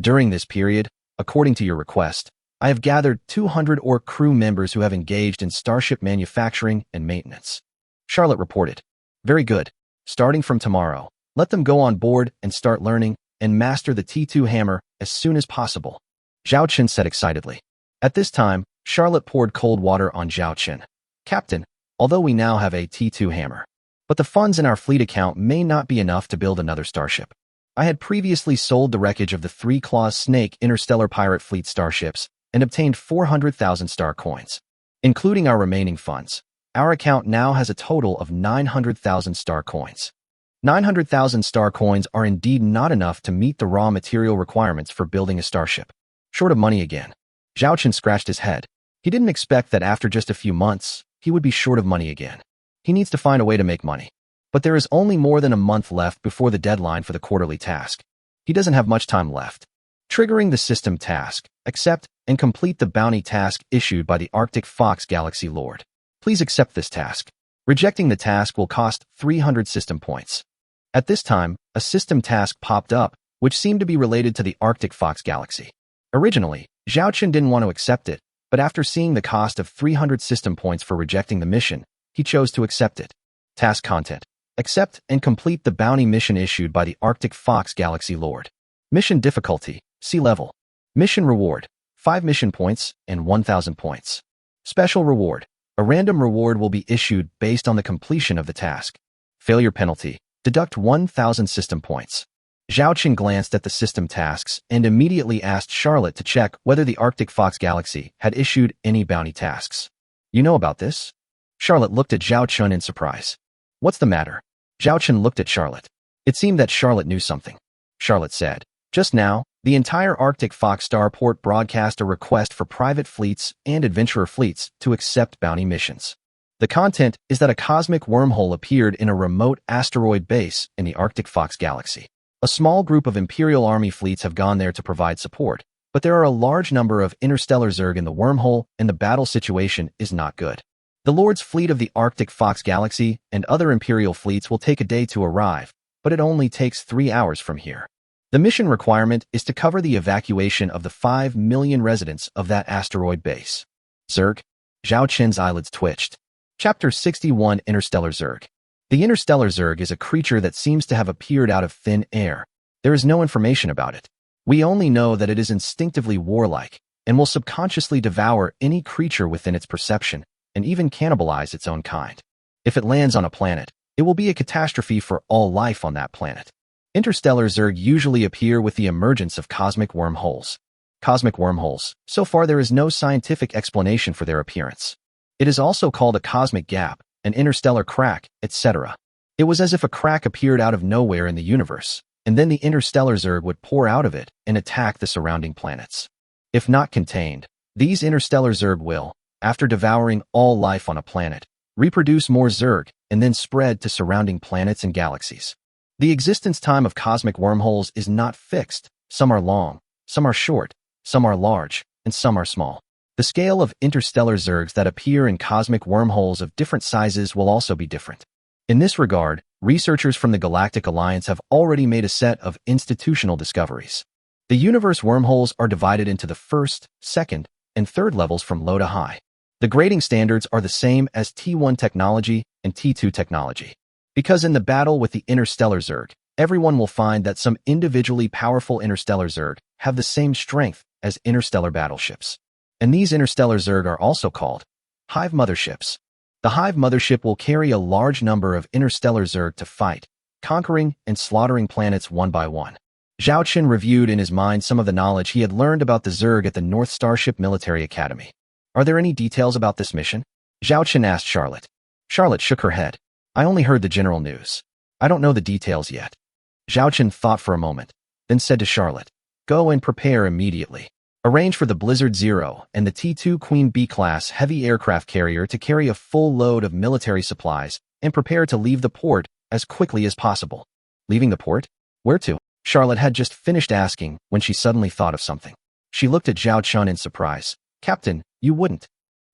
S1: "During this period, according to your request, I have gathered 200 Orc crew members who have engaged in starship manufacturing and maintenance," Charlotte reported. "Very good. Starting from tomorrow, let them go on board and start learning and master the T2 hammer as soon as possible," Zhao Chen said excitedly. At this time, Charlotte poured cold water on Zhao Chen. "Captain, although we now have a T2 hammer, but the funds in our fleet account may not be enough to build another starship. I had previously sold the wreckage of the Three Claws Snake Interstellar Pirate Fleet starships and obtained 400,000 star coins. Including our remaining funds, our account now has a total of 900,000 star coins. 900,000 star coins are indeed not enough to meet the raw material requirements for building a starship. Short of money again." Zhao Chen scratched his head. He didn't expect that after just a few months, he would be short of money again. He needs to find a way to make money. But there is only more than a month left before the deadline for the quarterly task. He doesn't have much time left. Triggering the system task, accept and complete the bounty task issued by the Arctic Fox Galaxy Lord. Please accept this task. Rejecting the task will cost 300 system points. At this time, a system task popped up, which seemed to be related to the Arctic Fox Galaxy. Originally, Zhao Chen didn't want to accept it, but after seeing the cost of 300 system points for rejecting the mission, he chose to accept it. Task content. Accept and complete the bounty mission issued by the Arctic Fox Galaxy Lord. Mission difficulty, sea level. Mission reward, 5 mission points and 1,000 points. Special reward. A random reward will be issued based on the completion of the task. Failure penalty. Deduct 1,000 system points. Zhao Chen glanced at the system tasks and immediately asked Charlotte to check whether the Arctic Fox Galaxy had issued any bounty tasks. "You know about this?" Charlotte looked at Zhao Chen in surprise. "What's the matter?" Zhao Chen looked at Charlotte. It seemed that Charlotte knew something. Charlotte said, "Just now, the entire Arctic Fox Starport broadcast a request for private fleets and adventurer fleets to accept bounty missions. The content is that a cosmic wormhole appeared in a remote asteroid base in the Arctic Fox Galaxy. A small group of Imperial Army fleets have gone there to provide support, but there are a large number of interstellar Zerg in the wormhole and the battle situation is not good. The Lord's fleet of the Arctic Fox Galaxy and other Imperial fleets will take a day to arrive, but it only takes 3 hours from here. The mission requirement is to cover the evacuation of the 5 million residents of that asteroid base." Zerg? Zhao Chen's eyelids twitched. Chapter 61 Interstellar Zerg. The Interstellar Zerg is a creature that seems to have appeared out of thin air. There is no information about it. We only know that it is instinctively warlike and will subconsciously devour any creature within its perception and even cannibalize its own kind. If it lands on a planet, it will be a catastrophe for all life on that planet. Interstellar Zerg usually appear with the emergence of cosmic wormholes. Cosmic wormholes. So far there is no scientific explanation for their appearance. It is also called a cosmic gap, an interstellar crack, etc. It was as if a crack appeared out of nowhere in the universe, and then the interstellar Zerg would pour out of it and attack the surrounding planets. If not contained, these interstellar Zerg will, after devouring all life on a planet, reproduce more Zerg and then spread to surrounding planets and galaxies. The existence time of cosmic wormholes is not fixed. Some are long, some are short, some are large, and some are small. The scale of interstellar Zergs that appear in cosmic wormholes of different sizes will also be different. In this regard, researchers from the Galactic Alliance have already made a set of institutional discoveries. The universe wormholes are divided into the first, second, and third levels from low to high. The grading standards are the same as T1 technology and T2 technology. Because in the battle with the interstellar Zerg, everyone will find that some individually powerful interstellar Zerg have the same strength as interstellar battleships. And these interstellar Zerg are also called Hive Motherships. The Hive Mothership will carry a large number of interstellar Zerg to fight, conquering and slaughtering planets one by one. Zhao Chen reviewed in his mind some of the knowledge he had learned about the Zerg at the North Starship Military Academy. "Are there any details about this mission?" Zhao Chen asked Charlotte. Charlotte shook her head. "I only heard the general news. I don't know the details yet." Zhao Chen thought for a moment, then said to Charlotte, "Go and prepare immediately. Arrange for the Blizzard Zero and the T2 Queen B-class heavy aircraft carrier to carry a full load of military supplies and prepare to leave the port as quickly as possible." "Leaving the port? Where to?" Charlotte had just finished asking when she suddenly thought of something. She looked at Zhao Chen in surprise. "Captain, you wouldn't."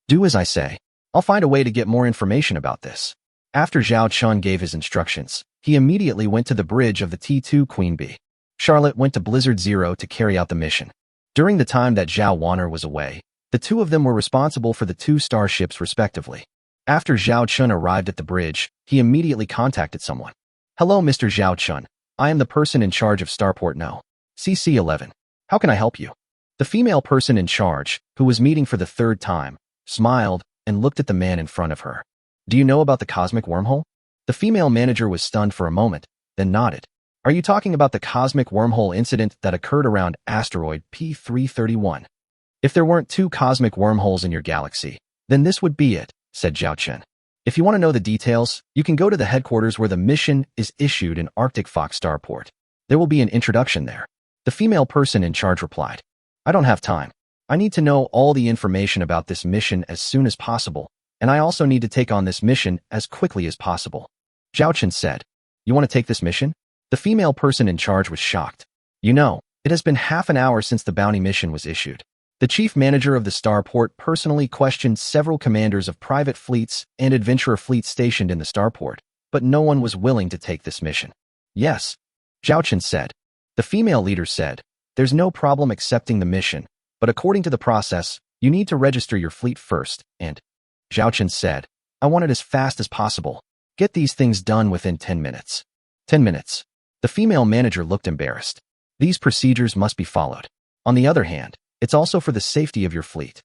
S1: "Do as I say." I'll find a way to get more information about this. After Zhao Chun gave his instructions, he immediately went to the bridge of the T2 Queen Bee. Charlotte went to Blizzard Zero to carry out the mission. During the time that Zhao Wanner was away, the two of them were responsible for the two starships respectively. After Zhao Chun arrived at the bridge, he immediately contacted someone. Hello, Mr. Zhao Chun. I am the person in charge of Starport No. CC-11. How can I help you? The female person in charge, who was meeting for the third time, smiled and looked at the man in front of her. Do you know about the cosmic wormhole? The female manager was stunned for a moment, then nodded. Are you talking about the cosmic wormhole incident that occurred around asteroid P331? If there weren't two cosmic wormholes in your galaxy, then this would be it, said Zhao Chen. If you want to know the details, you can go to the headquarters where the mission is issued in Arctic Fox Starport. There will be an introduction there. The female person in charge replied. I don't have time. I need to know all the information about this mission as soon as possible, and I also need to take on this mission as quickly as possible. Zhao Chen said. You want to take this mission? The female person in charge was shocked. You know, it has been half an hour since the bounty mission was issued. The chief manager of the starport personally questioned several commanders of private fleets and adventurer fleets stationed in the starport, but no one was willing to take this mission. Yes, Zhao Chen said. The female leader said, there's no problem accepting the mission, but according to the process, you need to register your fleet first, and Zhao Chen said, I want it as fast as possible. Get these things done within 10 minutes. 10 minutes. The female manager looked embarrassed. These procedures must be followed. On the other hand, it's also for the safety of your fleet.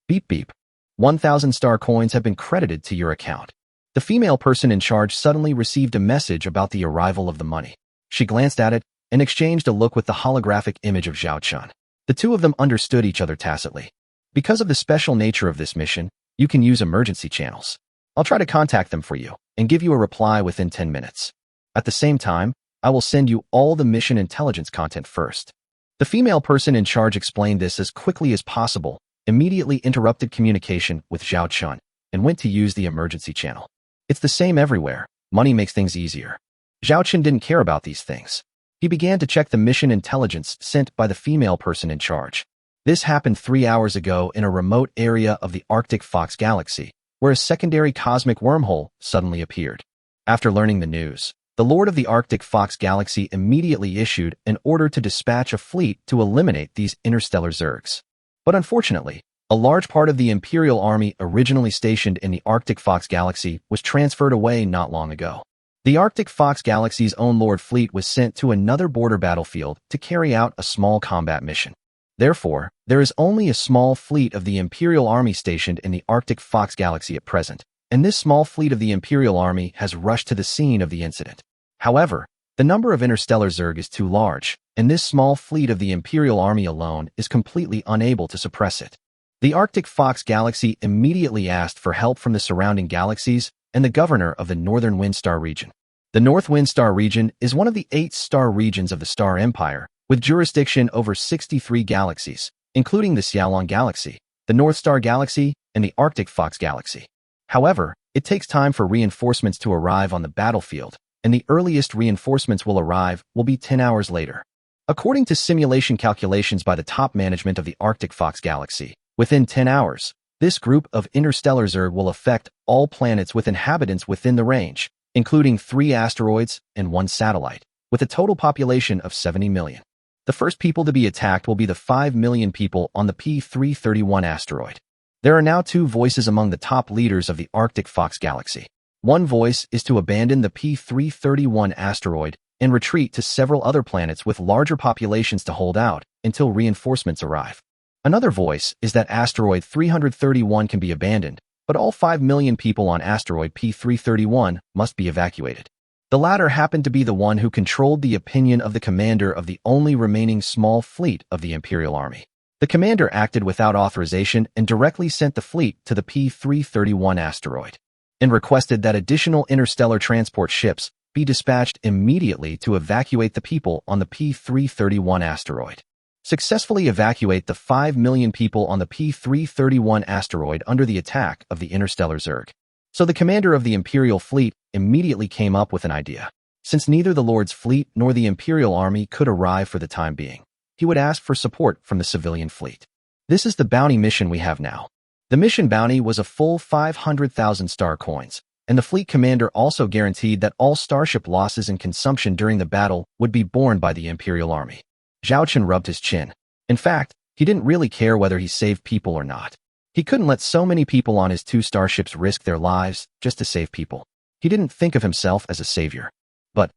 S1: Beep beep. 1,000 star coins have been credited to your account. The female person in charge suddenly received a message about the arrival of the money. She glanced at it and exchanged a look with the holographic image of Zhao Chun. The two of them understood each other tacitly. Because of the special nature of this mission, you can use emergency channels. I'll try to contact them for you and give you a reply within 10 minutes. At the same time, I will send you all the mission intelligence content first. The female person in charge explained this as quickly as possible, immediately interrupted communication with Zhao Chun, and went to use the emergency channel. It's the same everywhere. Money makes things easier. Zhao Chun didn't care about these things. He began to check the mission intelligence sent by the female person in charge. This happened 3 hours ago in a remote area of the Arctic Fox Galaxy, where a secondary cosmic wormhole suddenly appeared. After learning the news, the Lord of the Arctic Fox Galaxy immediately issued an order to dispatch a fleet to eliminate these interstellar zergs. But unfortunately, a large part of the Imperial Army originally stationed in the Arctic Fox Galaxy was transferred away not long ago. The Arctic Fox Galaxy's own Lord fleet was sent to another border battlefield to carry out a small combat mission. Therefore, there is only a small fleet of the Imperial Army stationed in the Arctic Fox Galaxy at present, and this small fleet of the Imperial Army has rushed to the scene of the incident. However, the number of interstellar zerg is too large, and this small fleet of the Imperial Army alone is completely unable to suppress it. The Arctic Fox Galaxy immediately asked for help from the surrounding galaxies and the governor of the Northern Windstar region. The North Windstar region is one of the 8 star regions of the Star Empire, with jurisdiction over 63 galaxies, including the Xiaolong Galaxy, the North Star Galaxy, and the Arctic Fox Galaxy. However, it takes time for reinforcements to arrive on the battlefield, and the earliest reinforcements will arrive will be 10 hours later. According to simulation calculations by the top management of the Arctic Fox Galaxy, within 10 hours, this group of interstellar zerg will affect all planets with inhabitants within the range, including 3 asteroids and 1 satellite, with a total population of 70 million. The first people to be attacked will be the 5 million people on the P331 asteroid. There are now 2 voices among the top leaders of the Arctic Fox Galaxy. One voice is to abandon the P331 asteroid and retreat to several other planets with larger populations to hold out until reinforcements arrive. Another voice is that asteroid 331 can be abandoned, but all 5 million people on asteroid P331 must be evacuated. The latter happened to be the one who controlled the opinion of the commander of the only remaining small fleet of the Imperial Army. The commander acted without authorization and directly sent the fleet to the P331 asteroid, and requested that additional interstellar transport ships be dispatched immediately to evacuate the people on the P331 asteroid. Successfully evacuate the 5 million people on the P331 asteroid under the attack of the interstellar zerg. So the commander of the Imperial fleet immediately came up with an idea. Since neither the Lord's fleet nor the Imperial Army could arrive for the time being, he would ask for support from the civilian fleet. This is the bounty mission we have now. The mission bounty was a full 500,000 star coins, and the fleet commander also guaranteed that all starship losses and consumption during the battle would be borne by the Imperial Army. Zhao Chen rubbed his chin. In fact, he didn't really care whether he saved people or not. He couldn't let so many people on his 2 starships risk their lives just to save people. He didn't think of himself as a savior. But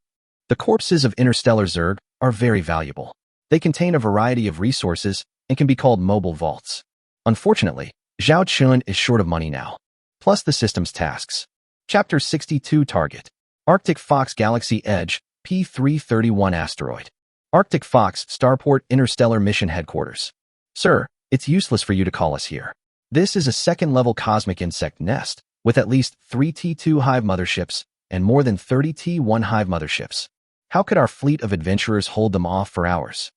S1: the corpses of interstellar Zerg are very valuable. They contain a variety of resources and can be called mobile vaults. Unfortunately, Zhao Chen is short of money now. Plus the system's tasks. Chapter 62 Target. Arctic Fox Galaxy Edge, P331 Asteroid. Arctic Fox Starport Interstellar Mission Headquarters. Sir, it's useless for you to call us here. This is a second-level cosmic insect nest, with at least 3 T2 Hive motherships and more than 30 T1 Hive motherships. How could our fleet of adventurers hold them off for hours?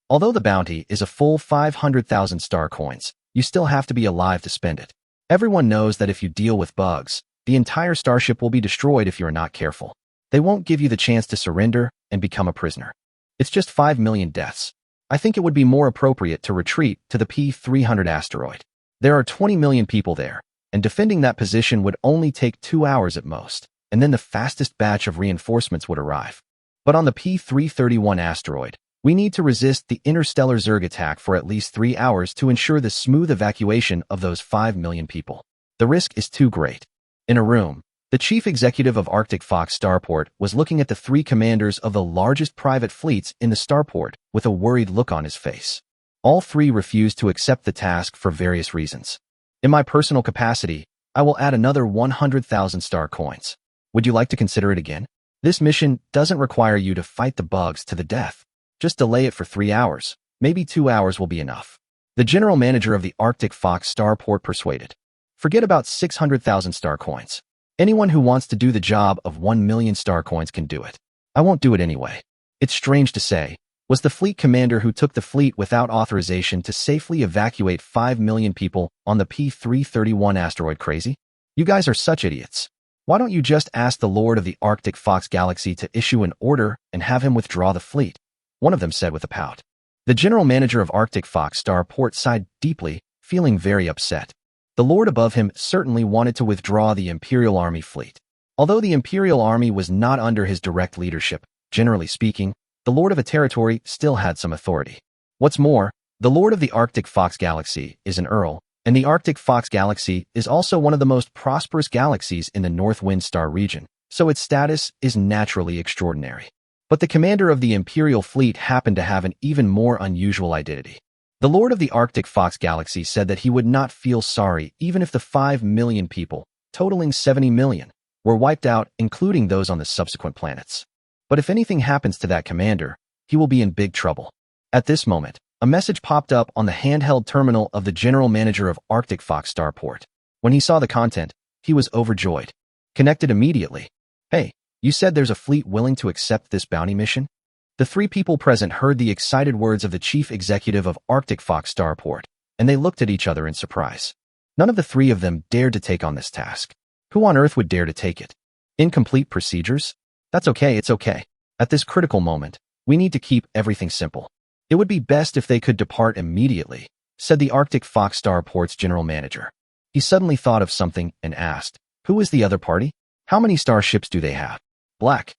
S1: Although the bounty is a full 500,000 star coins, you still have to be alive to spend it. Everyone knows that if you deal with bugs, the entire starship will be destroyed if you are not careful. They won't give you the chance to surrender and become a prisoner. It's just 5 million deaths. I think it would be more appropriate to retreat to the P300 asteroid. There are 20 million people there, and defending that position would only take 2 hours at most, and then the fastest batch of reinforcements would arrive. But on the P331 asteroid, we need to resist the interstellar Zerg attack for at least 3 hours to ensure the smooth evacuation of those 5 million people. The risk is too great. In a room, the chief executive of Arctic Fox Starport was looking at the 3 commanders of the largest private fleets in the starport with a worried look on his face. All 3 refused to accept the task for various reasons. In my personal capacity, I will add another 100,000 star coins. Would you like to consider it again? This mission doesn't require you to fight the bugs to the death. Just delay it for 3 hours. Maybe 2 hours will be enough. The general manager of the Arctic Fox Starport persuaded. Forget about 600,000 star coins. Anyone who wants to do the job of 1 million star coins can do it. I won't do it anyway. It's strange to say. Was the fleet commander who took the fleet without authorization to safely evacuate 5 million people on the P331 asteroid crazy? You guys are such idiots. Why don't you just ask the Lord of the Arctic Fox Galaxy to issue an order and have him withdraw the fleet? One of them said with a pout. The general manager of Arctic Fox Starport sighed deeply, feeling very upset. The lord above him certainly wanted to withdraw the Imperial Army fleet. Although the Imperial Army was not under his direct leadership, generally speaking, the lord of a territory still had some authority. What's more, the lord of the Arctic Fox Galaxy is an earl, and the Arctic Fox Galaxy is also one of the most prosperous galaxies in the North Wind Star region, so its status is naturally extraordinary. But the commander of the Imperial fleet happened to have an even more unusual identity. The lord of the Arctic Fox Galaxy said that he would not feel sorry even if the 5 million people, totaling 70 million, were wiped out, including those on the subsequent planets. But if anything happens to that commander, he will be in big trouble. At this moment, a message popped up on the handheld terminal of the general manager of Arctic Fox Starport. When he saw the content, he was overjoyed. Connected immediately. Hey, you said there's a fleet willing to accept this bounty mission? The 3 people present heard the excited words of the chief executive of Arctic Fox Starport, and they looked at each other in surprise. None of the 3 of them dared to take on this task. Who on earth would dare to take it? Incomplete procedures? That's okay, it's okay. At this critical moment, we need to keep everything simple. It would be best if they could depart immediately, said the Arctic Fox Starport's general manager. He suddenly thought of something and asked, who is the other party? How many starships do they have? Black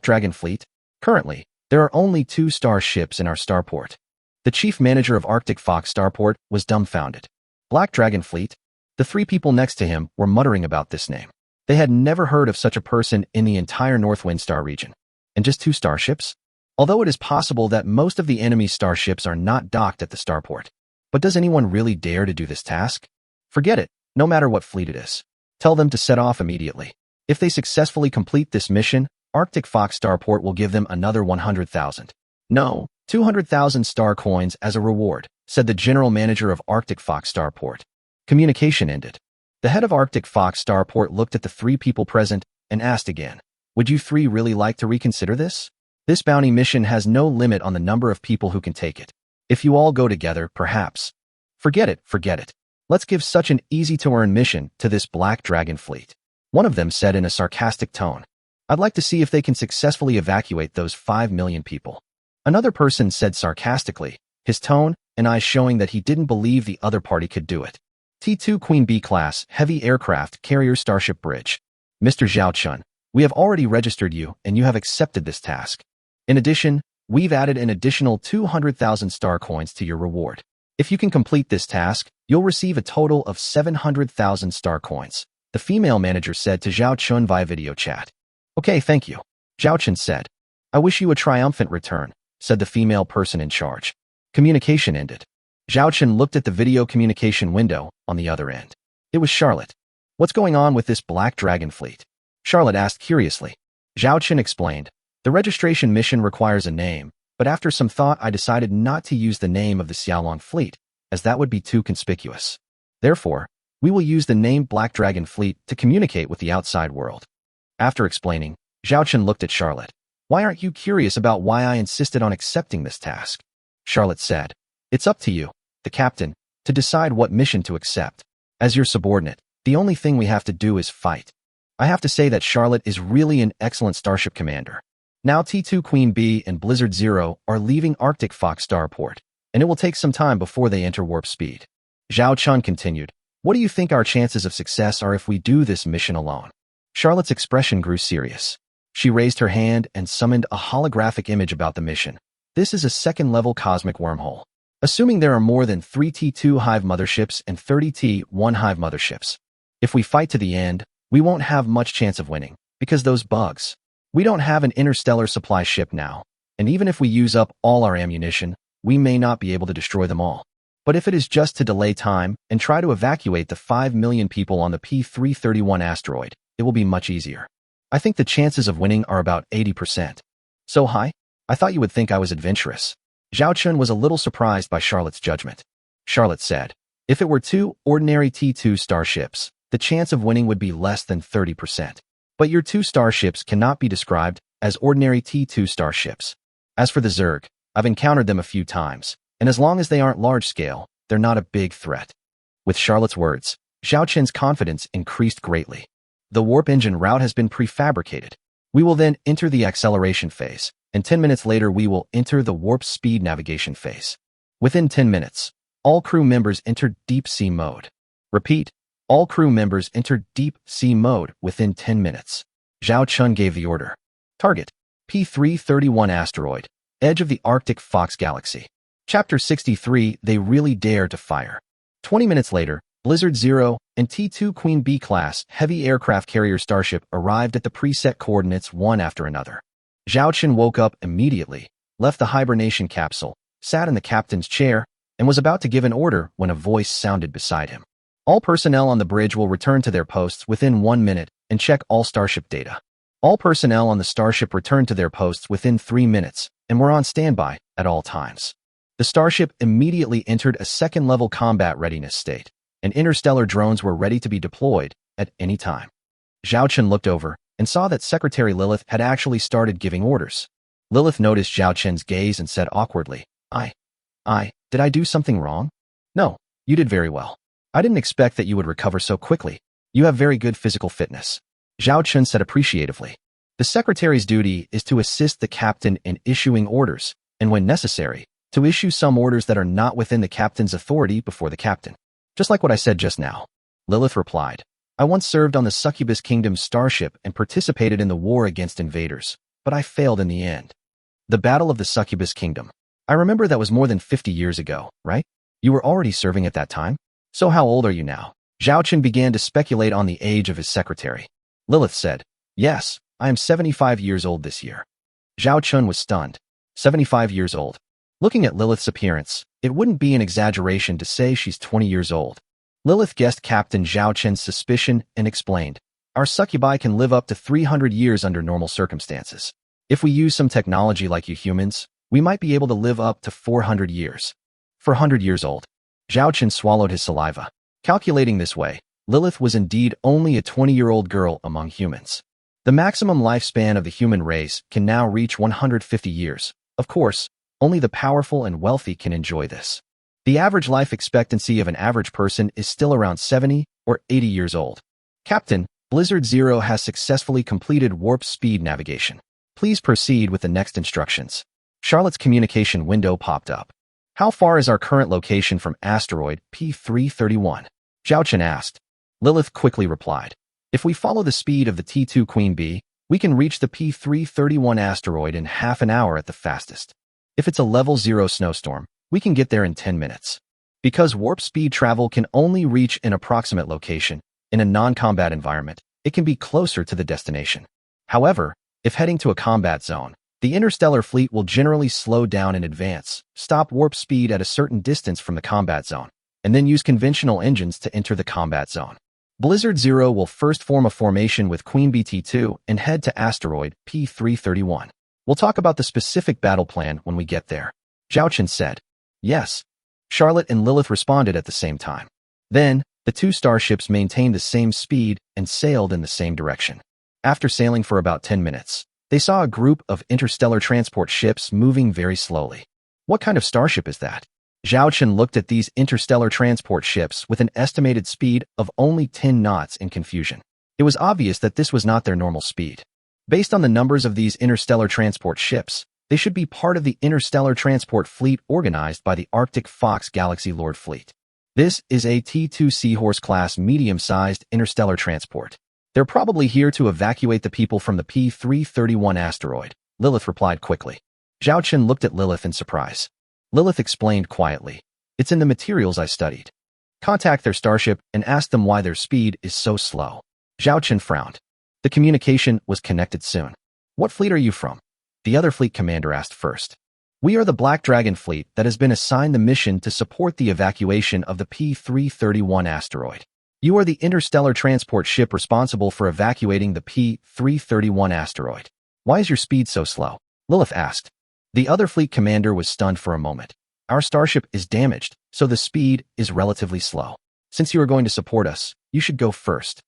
S1: Dragon Fleet? Currently, there are only 2 starships in our starport. The chief manager of Arctic Fox Starport was dumbfounded. Black Dragon Fleet? The 3 people next to him were muttering about this name. They had never heard of such a person in the entire North Wind Star region. And just 2 starships? Although it is possible that most of the enemy's starships are not docked at the starport. But does anyone really dare to do this task? Forget it, no matter what fleet it is. Tell them to set off immediately. If they successfully complete this mission, Arctic Fox Starport will give them another 100,000. No, 200,000 star coins as a reward, said the general manager of Arctic Fox Starport. Communication ended. The head of Arctic Fox Starport looked at the 3 people present and asked again, would you 3 really like to reconsider this? This bounty mission has no limit on the number of people who can take it. If you all go together, perhaps. Forget it. Let's give such an easy-to-earn mission to this Black Dragon Fleet. One of them said in a sarcastic tone. I'd like to see if they can successfully evacuate those 5 million people. Another person said sarcastically, his tone and eyes showing that he didn't believe the other party could do it. T2 Queen B class heavy aircraft carrier Starship Bridge. Mr. Zhao Chun, we have already registered you and you have accepted this task. In addition, we've added an additional 200,000 star coins to your reward. If you can complete this task, you'll receive a total of 700,000 star coins, the female manager said to Zhao Chun via video chat. Okay, thank you, Zhao Chun said. I wish you a triumphant return, said the female person in charge. Communication ended. Zhao Chun looked at the video communication window on the other end. It was Charlotte. What's going on with this Black Dragon fleet? Charlotte asked curiously. Zhao Chun explained. The registration mission requires a name, but after some thought I decided not to use the name of the Xiaolong fleet, as that would be too conspicuous. Therefore, we will use the name Black Dragon Fleet to communicate with the outside world. After explaining, Zhao Chun looked at Charlotte. Why aren't you curious about why I insisted on accepting this task? Charlotte said. It's up to you, the captain, to decide what mission to accept. As your subordinate, the only thing we have to do is fight. I have to say that Charlotte is really an excellent starship commander. Now T2 Queen B and Blizzard Zero are leaving Arctic Fox Starport, and it will take some time before they enter warp speed. Zhao Chun continued, what do you think our chances of success are if we do this mission alone? Charlotte's expression grew serious. She raised her hand and summoned a holographic image about the mission. This is a second-level cosmic wormhole. Assuming there are more than 3 T2 Hive motherships and 30 T1 Hive motherships. If we fight to the end, we won't have much chance of winning, because those bugs. We don't have an interstellar supply ship now, and even if we use up all our ammunition, we may not be able to destroy them all. But if it is just to delay time and try to evacuate the 5 million people on the P331 asteroid, it will be much easier. I think the chances of winning are about 80%. So high? I thought you would think I was adventurous. Zhao Chun was a little surprised by Charlotte's judgment. Charlotte said, if it were 2 ordinary T2 starships, the chance of winning would be less than 30%. But your 2 starships cannot be described as ordinary T2 starships. As for the Zerg, I've encountered them a few times, and as long as they aren't large-scale, they're not a big threat. With Charlotte's words, Zhao Chun's confidence increased greatly. The warp engine route has been prefabricated. We will then enter the acceleration phase, and 10 minutes later we will enter the warp speed navigation phase. Within 10 minutes, all crew members enter deep sea mode. Repeat, all crew members enter deep sea mode within 10 minutes. Zhao Chun gave the order. Target, P331 asteroid, edge of the Arctic Fox Galaxy. Chapter 63, They Really Dare to Fire. 20 minutes later, Blizzard Zero and T2 Queen B class heavy aircraft carrier starship arrived at the preset coordinates one after another. Zhao Chun woke up immediately, left the hibernation capsule, sat in the captain's chair, and was about to give an order when a voice sounded beside him. All personnel on the bridge will return to their posts within 1 minute and check all starship data. All personnel on the starship returned to their posts within 3 minutes and were on standby at all times. The starship immediately entered a second-level combat readiness state, and interstellar drones were ready to be deployed at any time. Zhao Chun looked over and saw that Secretary Lilith had actually started giving orders. Lilith noticed Zhao Chun's gaze and said awkwardly, did I do something wrong? No, you did very well. I didn't expect that you would recover so quickly. You have very good physical fitness. Zhao Chun said appreciatively. The secretary's duty is to assist the captain in issuing orders, and when necessary, to issue some orders that are not within the captain's authority before the captain. Just like what I said just now. Lilith replied, I once served on the Succubus Kingdom's starship and participated in the war against invaders, but I failed in the end. The Battle of the Succubus Kingdom. I remember that was more than 50 years ago, right? You were already serving at that time? So how old are you now? Zhao Chun began to speculate on the age of his secretary. Lilith said, yes, I am 75 years old this year. Zhao Chun was stunned. 75 years old. Looking at Lilith's appearance, it wouldn't be an exaggeration to say she's 20 years old. Lilith guessed Captain Zhao Chun's suspicion and explained, our succubi can live up to 300 years under normal circumstances. If we use some technology like you humans, we might be able to live up to 400 years. 400 years old. Zhao Chun swallowed his saliva. Calculating this way, Lilith was indeed only a 20-year-old girl among humans. The maximum lifespan of the human race can now reach 150 years. Of course, only the powerful and wealthy can enjoy this. The average life expectancy of an average person is still around 70 or 80 years old. Captain, Blizzard Zero has successfully completed warp speed navigation. Please proceed with the next instructions. Charlotte's communication window popped up. How far is our current location from asteroid P331? Zhao Chen asked. Lilith quickly replied. If we follow the speed of the T2 Queen Bee, we can reach the P331 asteroid in half an hour at the fastest. If it's a level 0 snowstorm, we can get there in 10 minutes. Because warp speed travel can only reach an approximate location, in a non-combat environment, it can be closer to the destination. However, if heading to a combat zone, the interstellar fleet will generally slow down in advance, stop warp speed at a certain distance from the combat zone, and then use conventional engines to enter the combat zone. Blizzard Zero will first form a formation with Queen BT-2 and head to asteroid P331. We'll talk about the specific battle plan when we get there. Zhao Chen said. Yes. Charlotte and Lilith responded at the same time. Then, the two starships maintained the same speed and sailed in the same direction. After sailing for about 10 minutes, they saw a group of interstellar transport ships moving very slowly. What kind of starship is that? Zhao Chen looked at these interstellar transport ships with an estimated speed of only 10 knots in confusion. It was obvious that this was not their normal speed. Based on the numbers of these interstellar transport ships, they should be part of the interstellar transport fleet organized by the Arctic Fox Galaxy Lord Fleet. This is a T2 Seahorse-class medium-sized interstellar transport. They're probably here to evacuate the people from the P331 asteroid, Lilith replied quickly. Zhao Chen looked at Lilith in surprise. Lilith explained quietly. It's in the materials I studied. Contact their starship and ask them why their speed is so slow. Zhao Chen frowned. The communication was connected soon. What fleet are you from? The other fleet commander asked first. We are the Black Dragon fleet that has been assigned the mission to support the evacuation of the P331 asteroid. You are the interstellar transport ship responsible for evacuating the P331 asteroid. Why is your speed so slow? Lilith asked. The other fleet commander was stunned for a moment. Our starship is damaged, so the speed is relatively slow. Since you are going to support us, you should go first.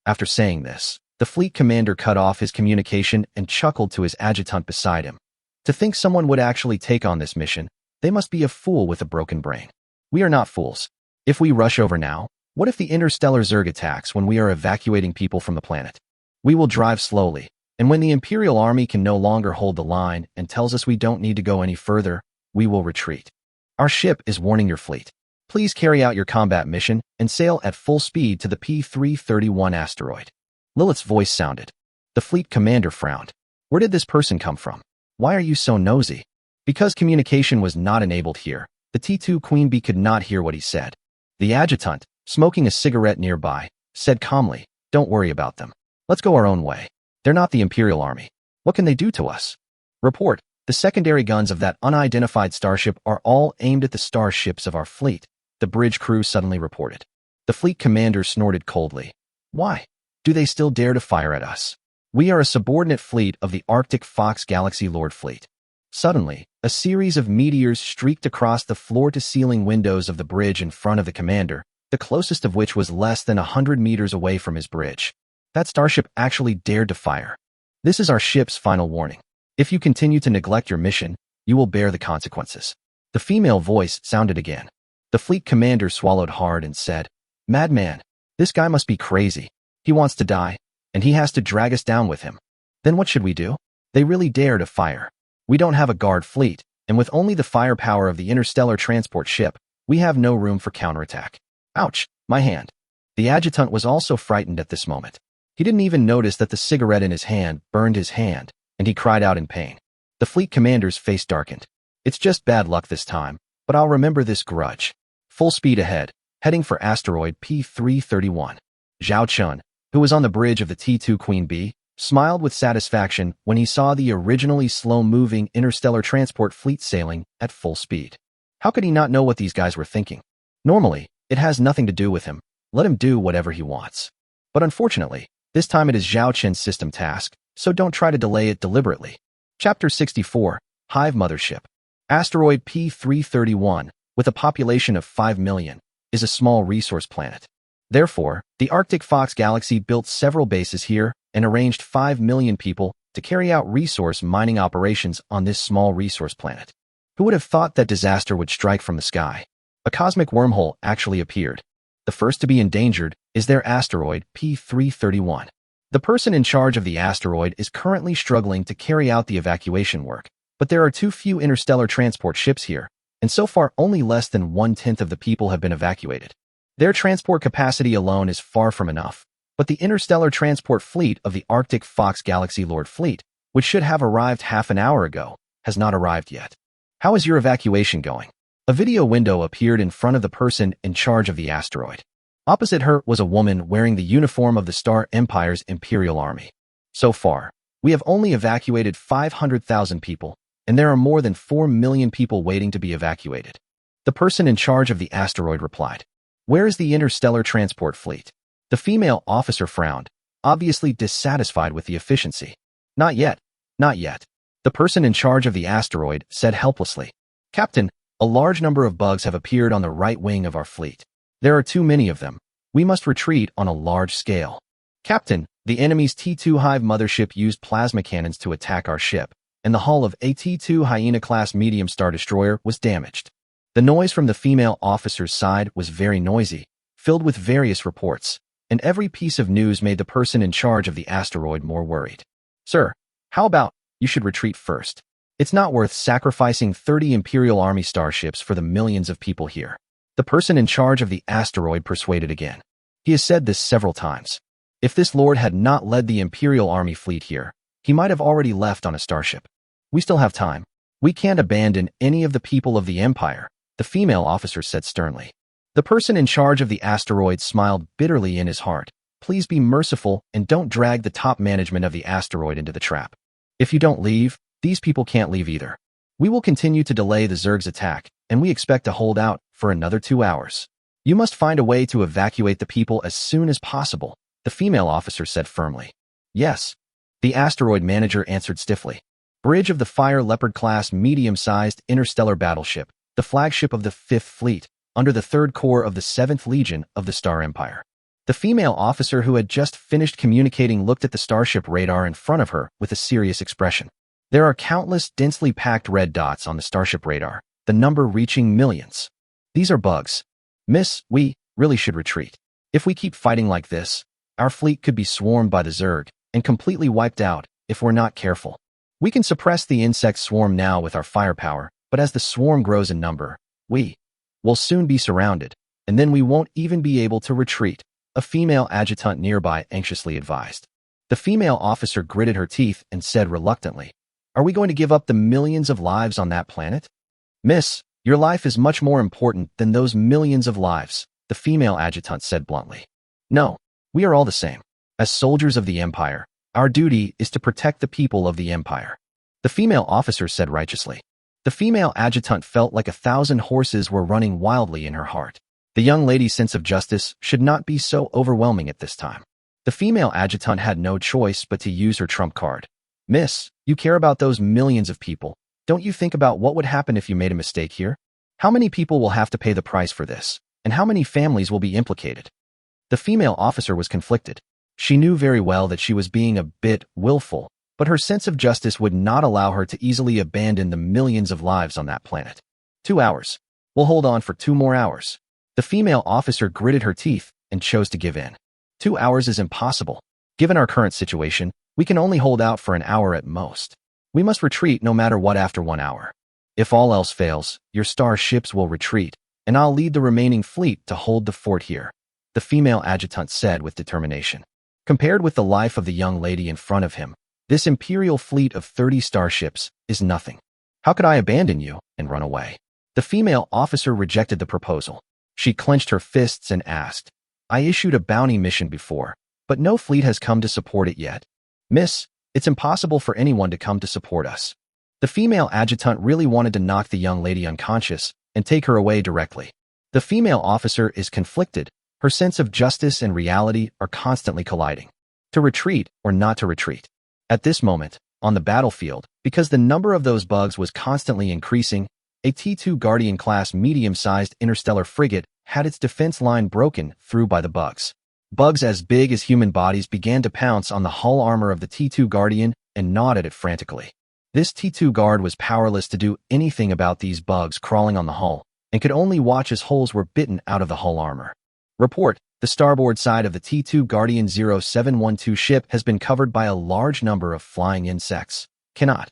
S1: After saying this, the fleet commander cut off his communication and chuckled to his adjutant beside him. To think someone would actually take on this mission, they must be a fool with a broken brain. We are not fools. If we rush over now, what if the interstellar Zerg attacks when we are evacuating people from the planet? We will drive slowly, and when the Imperial Army can no longer hold the line and tells us we don't need to go any further, we will retreat. Our ship is warning your fleet. Please carry out your combat mission and sail at full speed to the P331 asteroid. Lilith's voice sounded. The fleet commander frowned. Where did this person come from? Why are you so nosy? Because communication was not enabled here, the T2 Queen Bee could not hear what he said. The adjutant, smoking a cigarette nearby, said calmly, Don't worry about them. Let's go our own way. They're not the Imperial Army. What can they do to us? Report, the secondary guns of that unidentified starship are all aimed at the starships of our fleet, the bridge crew suddenly reported. The fleet commander snorted coldly. Why? Do they still dare to fire at us? We are a subordinate fleet of the Arctic Fox Galaxy Lord Fleet. Suddenly, a series of meteors streaked across the floor-to-ceiling windows of the bridge in front of the commander, the closest of which was less than 100 meters away from his bridge. That starship actually dared to fire. This is our ship's final warning. If you continue to neglect your mission, you will bear the consequences. The female voice sounded again. The fleet commander swallowed hard and said, Madman, this guy must be crazy. He wants to die, and he has to drag us down with him. Then what should we do? They really dare to fire. We don't have a guard fleet, and with only the firepower of the interstellar transport ship, we have no room for counterattack. Ouch, my hand. The adjutant was also frightened at this moment. He didn't even notice that the cigarette in his hand burned his hand, and he cried out in pain. The fleet commander's face darkened. It's just bad luck this time, but I'll remember this grudge. Full speed ahead, heading for asteroid P331. Zhao Chen, who was on the bridge of the T2 Queen Bee, smiled with satisfaction when he saw the originally slow-moving interstellar transport fleet sailing at full speed. How could he not know what these guys were thinking? Normally, it has nothing to do with him. Let him do whatever he wants. But unfortunately, this time it is Zhao Chen's system task, so don't try to delay it deliberately. Chapter 64, Hive Mothership. Asteroid P331, with a population of 5 million, is a small resource planet. Therefore, the Arctic Fox Galaxy built several bases here and arranged 5 million people to carry out resource mining operations on this small resource planet. Who would have thought that disaster would strike from the sky? A cosmic wormhole actually appeared. The first to be endangered is their asteroid P331. The person in charge of the asteroid is currently struggling to carry out the evacuation work, but there are too few interstellar transport ships here, and so far only less than 1/10 of the people have been evacuated. Their transport capacity alone is far from enough, but the interstellar transport fleet of the Arctic Fox Galaxy Lord Fleet, which should have arrived half an hour ago, has not arrived yet. How is your evacuation going? A video window appeared in front of the person in charge of the asteroid. Opposite her was a woman wearing the uniform of the Star Empire's Imperial Army. So far, we have only evacuated 500,000 people, and there are more than 4 million people waiting to be evacuated. The person in charge of the asteroid replied. Where is the interstellar transport fleet? The female officer frowned, obviously dissatisfied with the efficiency. Not yet, not yet. The person in charge of the asteroid said helplessly. Captain, a large number of bugs have appeared on the right wing of our fleet. There are too many of them. We must retreat on a large scale. Captain, the enemy's T-2 Hive mothership used plasma cannons to attack our ship, and the hull of a T-2 Hyena-class medium star destroyer was damaged. The noise from the female officer's side was very noisy, filled with various reports, and every piece of news made the person in charge of the asteroid more worried. Sir, how about you should retreat first? It's not worth sacrificing 30 Imperial Army starships for the millions of people here. The person in charge of the asteroid persuaded again. He has said this several times. If this lord had not led the Imperial Army fleet here, he might have already left on a starship. We still have time. We can't abandon any of the people of the Empire, the female officer said sternly. The person in charge of the asteroid smiled bitterly in his heart. Please be merciful and don't drag the top management of the asteroid into the trap. If you don't leave, these people can't leave either. We will continue to delay the Zerg's attack, and we expect to hold out for another 2 hours. You must find a way to evacuate the people as soon as possible, the female officer said firmly. Yes. The asteroid manager answered stiffly. Bridge of the Fire Leopard-class medium-sized interstellar battleship, the flagship of the 5th Fleet, under the 3rd Corps of the 7th Legion of the Star Empire. The female officer who had just finished communicating looked at the starship radar in front of her with a serious expression. There are countless densely packed red dots on the starship radar, the number reaching millions. These are bugs. Miss, we really should retreat. If we keep fighting like this, our fleet could be swarmed by the Zerg and completely wiped out if we're not careful. We can suppress the insect swarm now with our firepower, but as the swarm grows in number, we will soon be surrounded, and then we won't even be able to retreat, a female adjutant nearby anxiously advised. The female officer gritted her teeth and said reluctantly, Are we going to give up the millions of lives on that planet? Miss, your life is much more important than those millions of lives, the female adjutant said bluntly. No, we are all the same. As soldiers of the Empire, our duty is to protect the people of the Empire, the female officer said righteously. The female adjutant felt like 1,000 horses were running wildly in her heart. The young lady's sense of justice should not be so overwhelming at this time. The female adjutant had no choice but to use her trump card. Miss, you care about those millions of people. Don't you think about what would happen if you made a mistake here? How many people will have to pay the price for this? And how many families will be implicated? The female officer was conflicted. She knew very well that she was being a bit willful, but her sense of justice would not allow her to easily abandon the millions of lives on that planet. 2 hours. We'll hold on for 2 more hours. The female officer gritted her teeth and chose to give in. 2 hours is impossible. Given our current situation, we can only hold out for an hour at most. We must retreat no matter what after 1 hour. If all else fails, your star ships will retreat, and I'll lead the remaining fleet to hold the fort here, the female adjutant said with determination. Compared with the life of the young lady in front of him, this imperial fleet of 30 starships is nothing. How could I abandon you and run away? The female officer rejected the proposal. She clenched her fists and asked, I issued a bounty mission before, but no fleet has come to support it yet. Miss, it's impossible for anyone to come to support us. The female adjutant really wanted to knock the young lady unconscious and take her away directly. The female officer is conflicted. Her sense of justice and reality are constantly colliding. To retreat or not to retreat. At this moment, on the battlefield, because the number of those bugs was constantly increasing, a T-2 Guardian-class medium-sized interstellar frigate had its defense line broken through by the bugs. Bugs as big as human bodies began to pounce on the hull armor of the T-2 Guardian and gnawed at it frantically. This T-2 guard was powerless to do anything about these bugs crawling on the hull, and could only watch as holes were bitten out of the hull armor. Report, the starboard side of the T-2 Guardian 0712 ship has been covered by a large number of flying insects. Cannot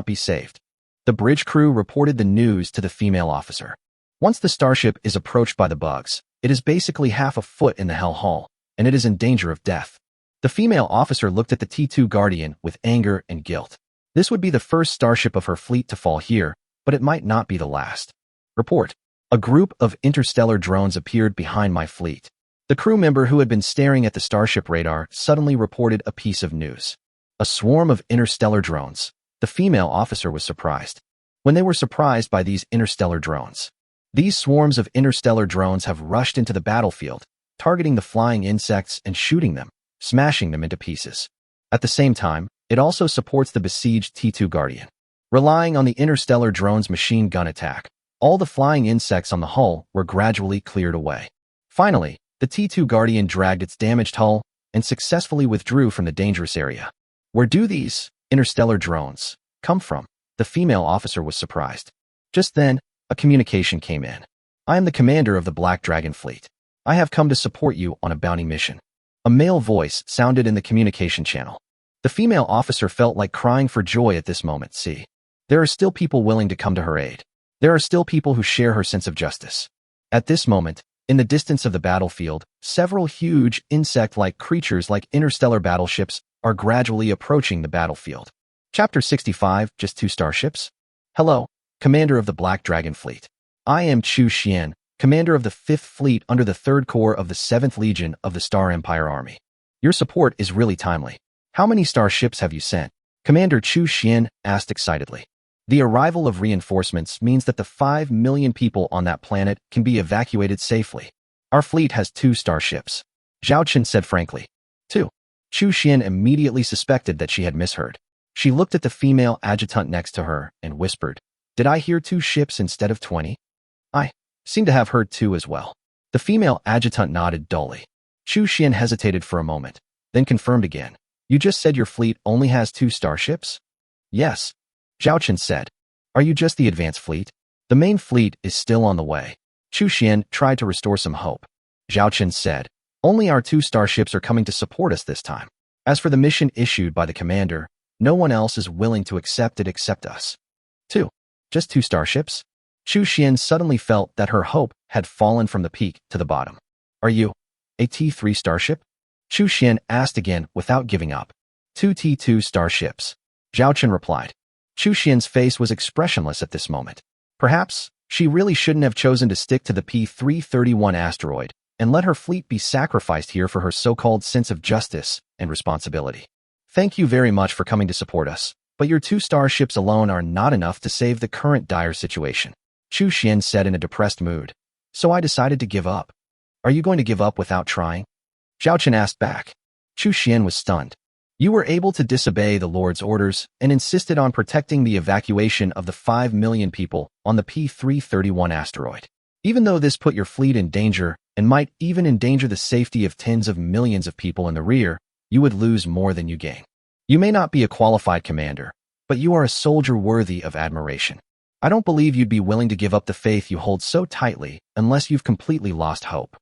S1: be saved. The bridge crew reported the news to the female officer. Once the starship is approached by the bugs, It is basically half a foot in the Hell Hall, and it is in danger of death. The female officer looked at the T2 Guardian with anger and guilt. This would be the first starship of her fleet to fall here, but it might not be the last. Report. A group of interstellar drones appeared behind my fleet. The crew member who had been staring at the starship radar suddenly reported a piece of news. A swarm of interstellar drones. The female officer was surprised. When they were surprised by these interstellar drones. These swarms of interstellar drones have rushed into the battlefield, targeting the flying insects and shooting them, smashing them into pieces. At the same time, it also supports the besieged T2 Guardian. Relying on the interstellar drone's machine gun attack, all the flying insects on the hull were gradually cleared away. Finally, the T2 Guardian dragged its damaged hull and successfully withdrew from the dangerous area. Where do these interstellar drones come from? The female officer was surprised. Just then, a communication came in. I am the commander of the Black Dragon Fleet. I have come to support you on a bounty mission. A male voice sounded in the communication channel. The female officer felt like crying for joy at this moment. See, there are still people willing to come to her aid. There are still people who share her sense of justice. At this moment, in the distance of the battlefield, several huge insect-like creatures like interstellar battleships are gradually approaching the battlefield. Chapter 65, Just Two Starships? Hello, Commander of the Black Dragon Fleet. I am Chu Xian, Commander of the 5th Fleet under the 3rd Corps of the 7th Legion of the Star Empire Army. Your support is really timely. How many starships have you sent? Commander Chu Xian asked excitedly. The arrival of reinforcements means that the 5 million people on that planet can be evacuated safely. Our fleet has 2 starships. Zhao Chen said frankly. 2. Chu Xian immediately suspected that she had misheard. She looked at the female adjutant next to her and whispered, Did I hear 2 ships instead of 20? I seem to have heard 2 as well. The female adjutant nodded dully. Chu Xian hesitated for a moment, then confirmed again. You just said your fleet only has 2 starships? Yes. Zhao Chen said. Are you just the advanced fleet? The main fleet is still on the way. Chu Xian tried to restore some hope. Zhao Chen said. Only our 2 starships are coming to support us this time. As for the mission issued by the commander, no one else is willing to accept it except us. 2. Just 2 starships? Chu Xian suddenly felt that her hope had fallen from the peak to the bottom. Are you a T3 starship? Chu Xian asked again without giving up. 2 T2 starships. Zhao Chen replied. Chu Xian's face was expressionless at this moment. Perhaps she really shouldn't have chosen to stick to the P331 asteroid and let her fleet be sacrificed here for her so-called sense of justice and responsibility. Thank you very much for coming to support us, but your 2 starships alone are not enough to save the current dire situation. Chu Xian said in a depressed mood. So I decided to give up. Are you going to give up without trying? Zhao Chen asked back. Chu Xian was stunned. You were able to disobey the Lord's orders and insisted on protecting the evacuation of the 5 million people on the P331 asteroid. Even though this put your fleet in danger and might even endanger the safety of tens of millions of people in the rear, you would lose more than you gain. You may not be a qualified commander, but you are a soldier worthy of admiration. I don't believe you'd be willing to give up the faith you hold so tightly unless you've completely lost hope.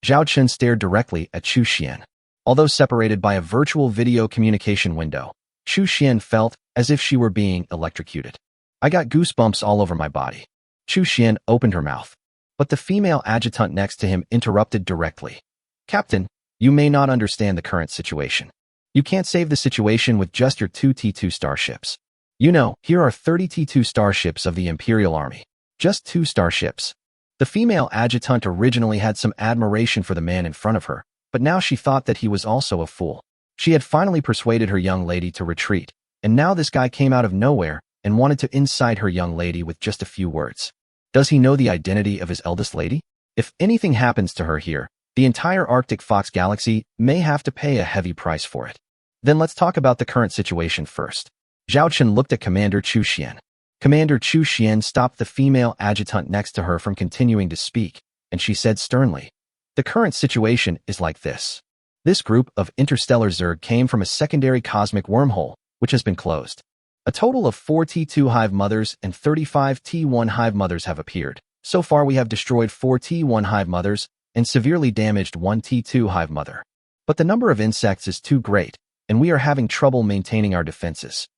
S1: Zhao Chen stared directly at Chu Xian. Although separated by a virtual video communication window, Chu Xian felt as if she were being electrocuted. I got goosebumps all over my body. Chu Xian opened her mouth, but the female adjutant next to him interrupted directly. Captain, you may not understand the current situation. You can't save the situation with just your 2 T2 starships. You know, here are 30 T2 starships of the Imperial Army. Just 2 starships. The female adjutant originally had some admiration for the man in front of her, but now she thought that he was also a fool. She had finally persuaded her young lady to retreat, and now this guy came out of nowhere and wanted to incite her young lady with just a few words. Does he know the identity of his eldest lady? If anything happens to her here, the entire Arctic Fox galaxy may have to pay a heavy price for it. Then let's talk about the current situation first. Zhao Chen looked at Commander Chu Xian. Commander Chu Xian stopped the female adjutant next to her from continuing to speak, and she said sternly, The current situation is like this. This group of interstellar Zerg came from a secondary cosmic wormhole, which has been closed. A total of 4 T2 hive mothers and 35 T1 hive mothers have appeared. So far we have destroyed 4 T1 hive mothers and severely damaged 1 T2 hive mother. But the number of insects is too great, and we are having trouble maintaining our defenses.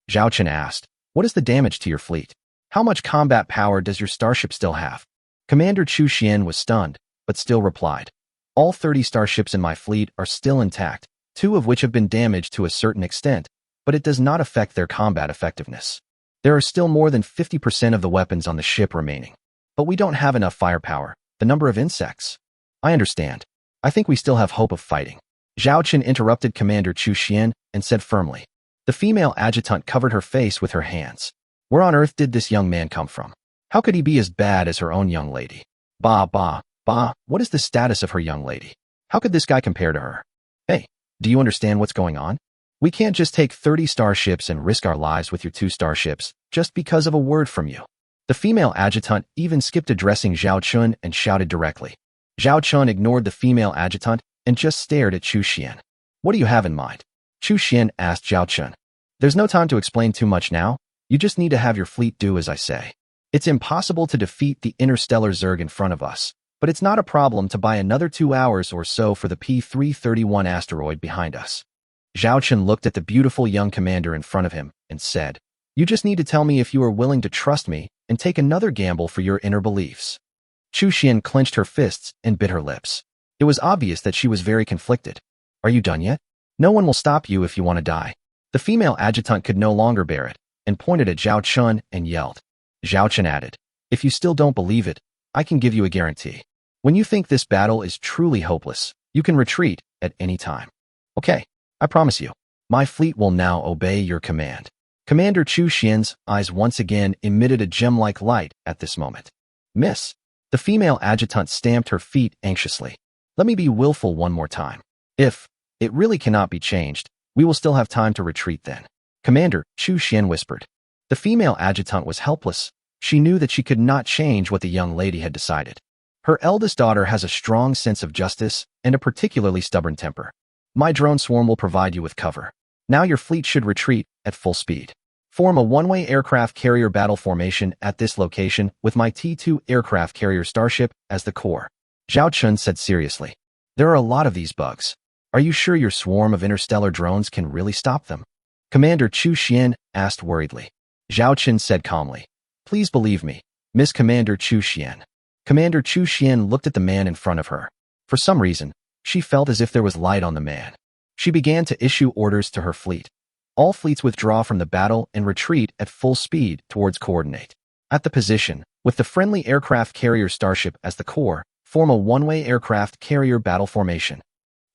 S1: Zhao Chen asked, What is the damage to your fleet? How much combat power does your starship still have? Commander Chu Xian was stunned, but still replied, "All 30 starships in my fleet are still intact, 2 of which have been damaged to a certain extent, but it does not affect their combat effectiveness. There are still more than 50% of the weapons on the ship remaining. But we don't have enough firepower. The number of insects." "I understand. I think we still have hope of fighting." Zhao Chen interrupted Commander Chu Xian and said firmly. The female adjutant covered her face with her hands. Where on earth did this young man come from? How could he be as bad as her own young lady? Bah, what is the status of her young lady? How could this guy compare to her? Hey, do you understand what's going on? We can't just take 30 starships and risk our lives with your 2 starships just because of a word from you. The female adjutant even skipped addressing Zhao Chun and shouted directly. Zhao Chun ignored the female adjutant and just stared at Chu Xian. "What do you have in mind?" Chu Xian asked Zhao Chun. "There's no time to explain too much now. You just need to have your fleet do as I say. It's impossible to defeat the interstellar Zerg in front of us, but it's not a problem to buy another 2 hours or so for the P-331 asteroid behind us." Zhao Chun looked at the beautiful young commander in front of him and said, "You just need to tell me if you are willing to trust me and take another gamble for your inner beliefs." Chu Xian clenched her fists and bit her lips. It was obvious that she was very conflicted. "Are you done yet? No one will stop you if you want to die." The female adjutant could no longer bear it and pointed at Zhao Chun and yelled. Zhao Chun added, "If you still don't believe it, I can give you a guarantee. When you think this battle is truly hopeless, you can retreat at any time. Okay, I promise you, my fleet will now obey your command." Commander Chu Xian's eyes once again emitted a gem-like light at this moment. "Miss." The female adjutant stamped her feet anxiously. "Let me be willful one more time. If it really cannot be changed, we will still have time to retreat then." Commander Chu Xian whispered. The female adjutant was helpless. She knew that she could not change what the young lady had decided. Her eldest daughter has a strong sense of justice and a particularly stubborn temper. "My drone swarm will provide you with cover. Now your fleet should retreat at full speed. Form a one-way aircraft carrier battle formation at this location with my T-2 aircraft carrier starship as the core." Zhao Chun said seriously. "There are a lot of these bugs. Are you sure your swarm of interstellar drones can really stop them?" Commander Chu Xian asked worriedly. Zhao Chun said calmly, "Please believe me, Miss Commander Chu Xian." Commander Chu Xian looked at the man in front of her. For some reason, she felt as if there was light on the man. She began to issue orders to her fleet. All fleets withdraw from the battle and retreat at full speed towards coordinate. At the position, with the friendly aircraft carrier starship as the core, form a one-way aircraft carrier battle formation.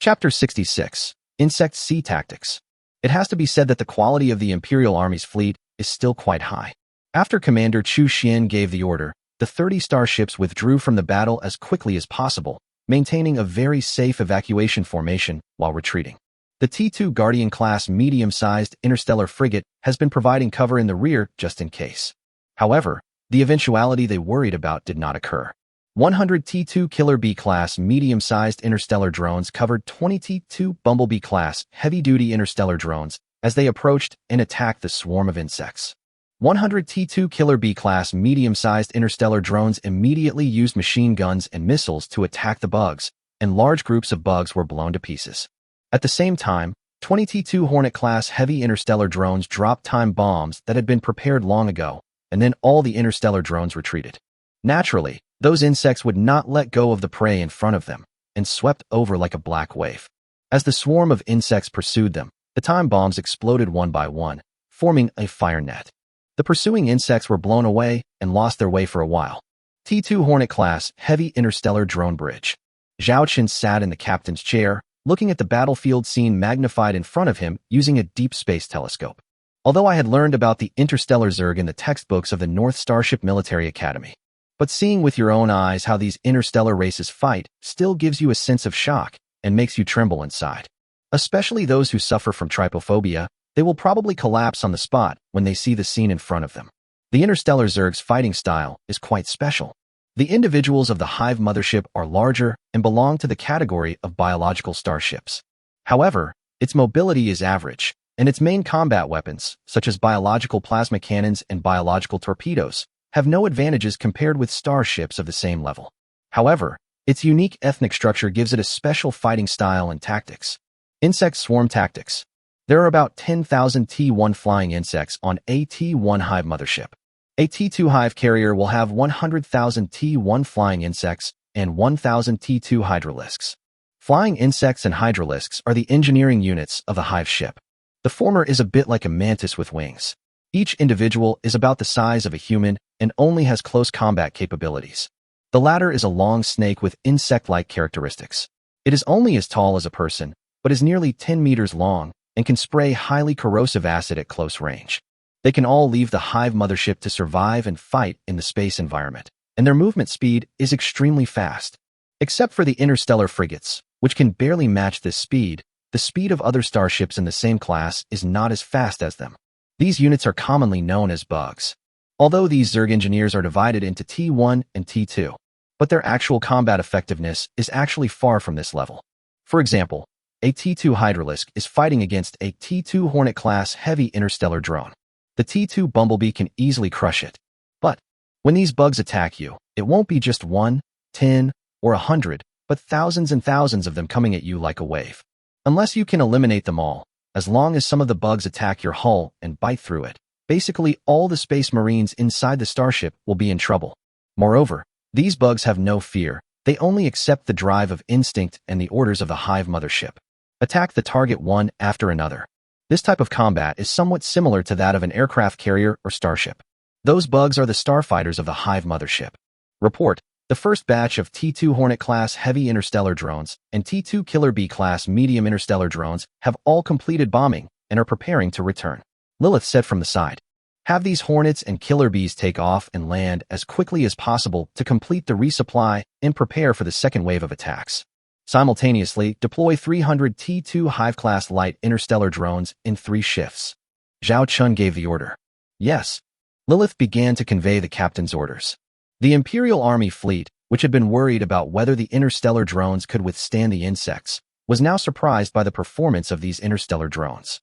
S1: Chapter 66. Insect Sea Tactics. It has to be said that the quality of the Imperial Army's fleet is still quite high. After Commander Chu Xian gave the order, the 30 starships withdrew from the battle as quickly as possible, maintaining a very safe evacuation formation while retreating. The T-2 Guardian-class medium-sized interstellar frigate has been providing cover in the rear just in case. However, the eventuality they worried about did not occur. 100 T-2 Killer B-class medium-sized interstellar drones covered 20 T-2 Bumblebee-class heavy-duty interstellar drones as they approached and attacked the swarm of insects. 100 T-2 Killer B-class medium-sized interstellar drones immediately used machine guns and missiles to attack the bugs, and large groups of bugs were blown to pieces. At the same time, 20 T-2 Hornet-class heavy interstellar drones dropped time bombs that had been prepared long ago, and then all the interstellar drones retreated. Naturally, those insects would not let go of the prey in front of them, and swept over like a black wave. As the swarm of insects pursued them, the time bombs exploded one by one, forming a fire net. The pursuing insects were blown away and lost their way for a while. T-2 Hornet-class heavy interstellar drone bridge. Zhao Chen sat in the captain's chair, looking at the battlefield scene magnified in front of him using a deep space telescope. Although I had learned about the interstellar Zerg in the textbooks of the North Starship Military Academy, but seeing with your own eyes how these interstellar races fight still gives you a sense of shock and makes you tremble inside. Especially those who suffer from trypophobia, they will probably collapse on the spot when they see the scene in front of them. The interstellar Zerg's fighting style is quite special. The individuals of the Hive mothership are larger and belong to the category of biological starships. However, its mobility is average, and its main combat weapons, such as biological plasma cannons and biological torpedoes, have no advantages compared with starships of the same level. However, its unique ethnic structure gives it a special fighting style and tactics. Insect swarm tactics. There are about 10,000 T-1 flying insects on a T-1 Hive mothership. A T-2 Hive carrier will have 100,000 T-1 flying insects and 1,000 T2 hydralisks. Flying insects and hydralisks are the engineering units of the hive ship. The former is a bit like a mantis with wings. Each individual is about the size of a human and only has close combat capabilities. The latter is a long snake with insect-like characteristics. It is only as tall as a person, but is nearly 10 meters long and can spray highly corrosive acid at close range. They can all leave the hive mothership to survive and fight in the space environment, and their movement speed is extremely fast. Except for the interstellar frigates, which can barely match this speed, the speed of other starships in the same class is not as fast as them. These units are commonly known as bugs. Although these Zerg engineers are divided into T1 and T2, but their actual combat effectiveness is actually far from this level. For example, a T2 Hydralisk is fighting against a T2 Hornet-class heavy interstellar drone. The T2 Bumblebee can easily crush it. But when these bugs attack you, it won't be just 1, 10, or 100, but thousands and thousands of them coming at you like a wave. Unless you can eliminate them all, as long as some of the bugs attack your hull and bite through it, basically all the space marines inside the starship will be in trouble. Moreover, these bugs have no fear. They only accept the drive of instinct and the orders of the hive mothership. Attack the target one after another. This type of combat is somewhat similar to that of an aircraft carrier or starship. Those bugs are the starfighters of the hive mothership. Report: the first batch of T2 Hornet-class heavy interstellar drones and T2 Killer Bee-class medium interstellar drones have all completed bombing and are preparing to return. Lilith said from the side. Have these Hornets and Killer Bees take off and land as quickly as possible to complete the resupply and prepare for the second wave of attacks. Simultaneously, deploy 300 T2 Hive-class light interstellar drones in 3 shifts. Zhao Chun gave the order. Yes. Lilith began to convey the captain's orders. The Imperial Army fleet, which had been worried about whether the interstellar drones could withstand the insects, was now surprised by the performance of these interstellar drones.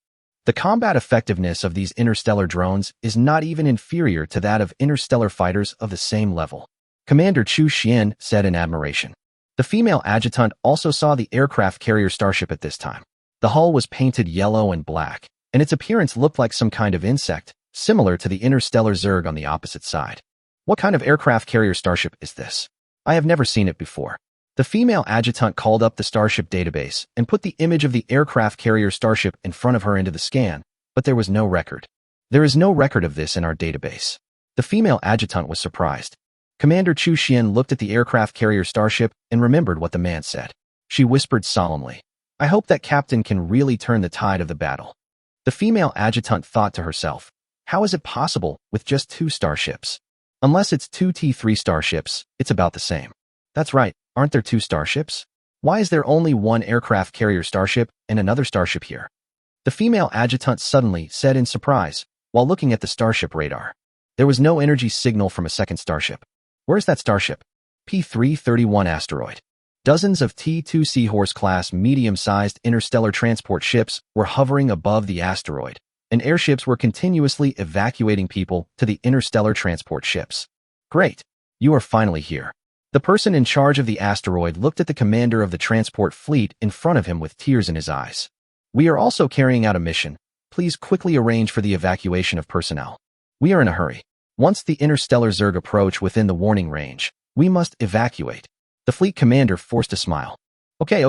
S1: The combat effectiveness of these interstellar drones is not even inferior to that of interstellar fighters of the same level. Commander Chu Xian said in admiration. The female adjutant also saw the aircraft carrier starship at this time. The hull was painted yellow and black, and its appearance looked like some kind of insect, similar to the interstellar Zerg on the opposite side. What kind of aircraft carrier starship is this? I have never seen it before. The female adjutant called up the starship database and put the image of the aircraft carrier starship in front of her into the scan, but there was no record. There is no record of this in our database. The female adjutant was surprised. Commander Chu Xian looked at the aircraft carrier starship and remembered what the man said. She whispered solemnly, I hope that captain can really turn the tide of the battle. The female adjutant thought to herself, how is it possible with just 2 starships? Unless it's 2 T3 starships, it's about the same. That's right, aren't there 2 starships? Why is there only 1 aircraft carrier starship and another starship here? The female adjutant suddenly said in surprise, while looking at the starship radar. There was no energy signal from a second starship. Where's that starship? P331 asteroid. Dozens of T2 Seahorse-class medium-sized interstellar transport ships were hovering above the asteroid, and airships were continuously evacuating people to the interstellar transport ships. Great. You are finally here. The person in charge of the asteroid looked at the commander of the transport fleet in front of him with tears in his eyes. We are also carrying out a mission. Please quickly arrange for the evacuation of personnel. We are in a hurry. Once the interstellar Zerg approach within the warning range, we must evacuate. The fleet commander forced a smile. Okay.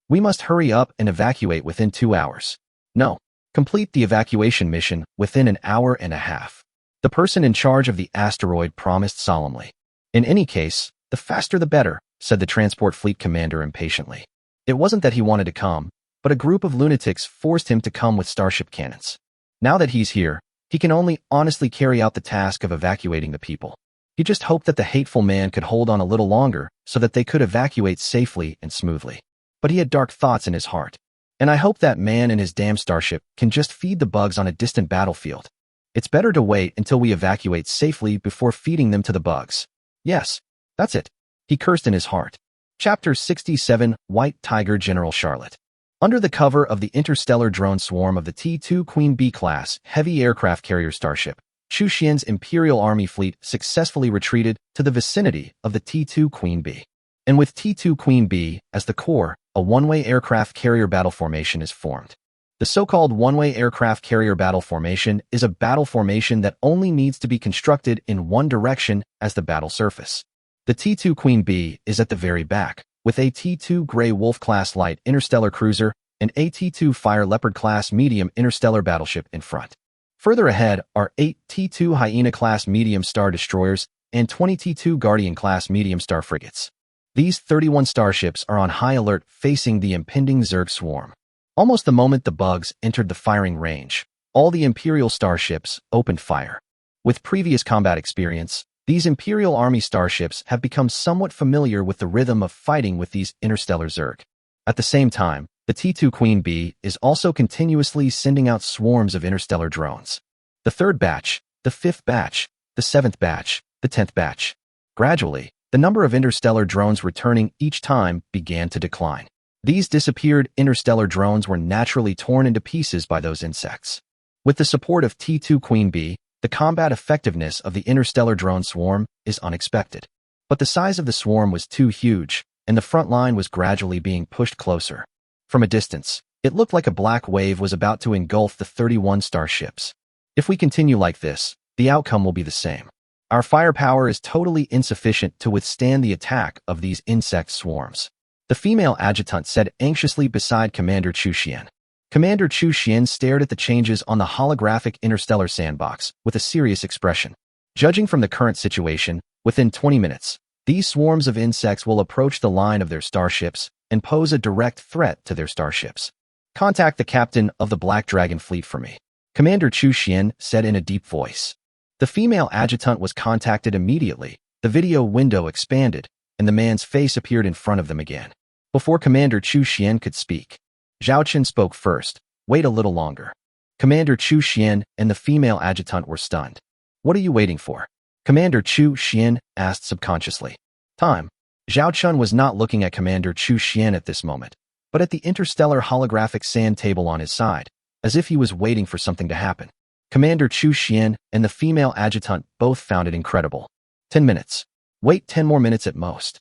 S1: We must hurry up and evacuate within 2 hours. No. Complete the evacuation mission within an hour and a half. The person in charge of the asteroid promised solemnly. In any case, the faster the better, said the transport fleet commander impatiently. It wasn't that he wanted to come, but a group of lunatics forced him to come with starship cannons. Now that he's here, he can only honestly carry out the task of evacuating the people. He just hoped that the hateful man could hold on a little longer so that they could evacuate safely and smoothly. But he had dark thoughts in his heart. And I hope that man and his damn starship can just feed the bugs on a distant battlefield. It's better to wait until we evacuate safely before feeding them to the bugs. Yes, that's it. He cursed in his heart. Chapter 67, White Tiger General Charlotte. Under the cover of the interstellar drone swarm of the T2 Queen Bee-class heavy aircraft carrier starship, Chu Xian's Imperial Army fleet successfully retreated to the vicinity of the T2 Queen Bee. And with T2 Queen Bee as the core, a one-way aircraft carrier battle formation is formed. The so-called one-way aircraft carrier battle formation is a battle formation that only needs to be constructed in one direction as the battle surface. The T2 Queen Bee is at the very back, with a T2 Grey Wolf-class light interstellar cruiser and a T2 Fire Leopard-class medium interstellar battleship in front. Further ahead are 8 T2 Hyena-class medium star destroyers and 20 T2 Guardian-class medium star frigates. These 31 starships are on high alert facing the impending Zerg swarm. Almost the moment the bugs entered the firing range, all the Imperial starships opened fire. With previous combat experience, these Imperial Army starships have become somewhat familiar with the rhythm of fighting with these interstellar Zerg. At the same time, the T2 Queen Bee is also continuously sending out swarms of interstellar drones. The 3rd batch, the 5th batch, the 7th batch, the 10th batch. Gradually, the number of interstellar drones returning each time began to decline. These disappeared interstellar drones were naturally torn into pieces by those insects. With the support of T2 Queen Bee, the combat effectiveness of the interstellar drone swarm is unexpected. But the size of the swarm was too huge, and the front line was gradually being pushed closer. From a distance, it looked like a black wave was about to engulf the 31 starships. If we continue like this, the outcome will be the same. Our firepower is totally insufficient to withstand the attack of these insect swarms. The female adjutant said anxiously beside Commander Chu Xian. Commander Chu Xian stared at the changes on the holographic interstellar sandbox with a serious expression. Judging from the current situation, within 20 minutes, these swarms of insects will approach the line of their starships and pose a direct threat to their starships. Contact the captain of the Black Dragon Fleet for me, Commander Chu Xian said in a deep voice. The female adjutant was contacted immediately. The video window expanded, and the man's face appeared in front of them again. Before Commander Chu Xian could speak, Zhao Chen spoke first. Wait a little longer. Commander Chu Xian and the female adjutant were stunned. What are you waiting for? Commander Chu Xian asked subconsciously. Time. Zhao Chen was not looking at Commander Chu Xian at this moment, but at the interstellar holographic sand table on his side, as if he was waiting for something to happen. Commander Chu Xian and the female adjutant both found it incredible. 10 minutes. Wait 10 more minutes at most.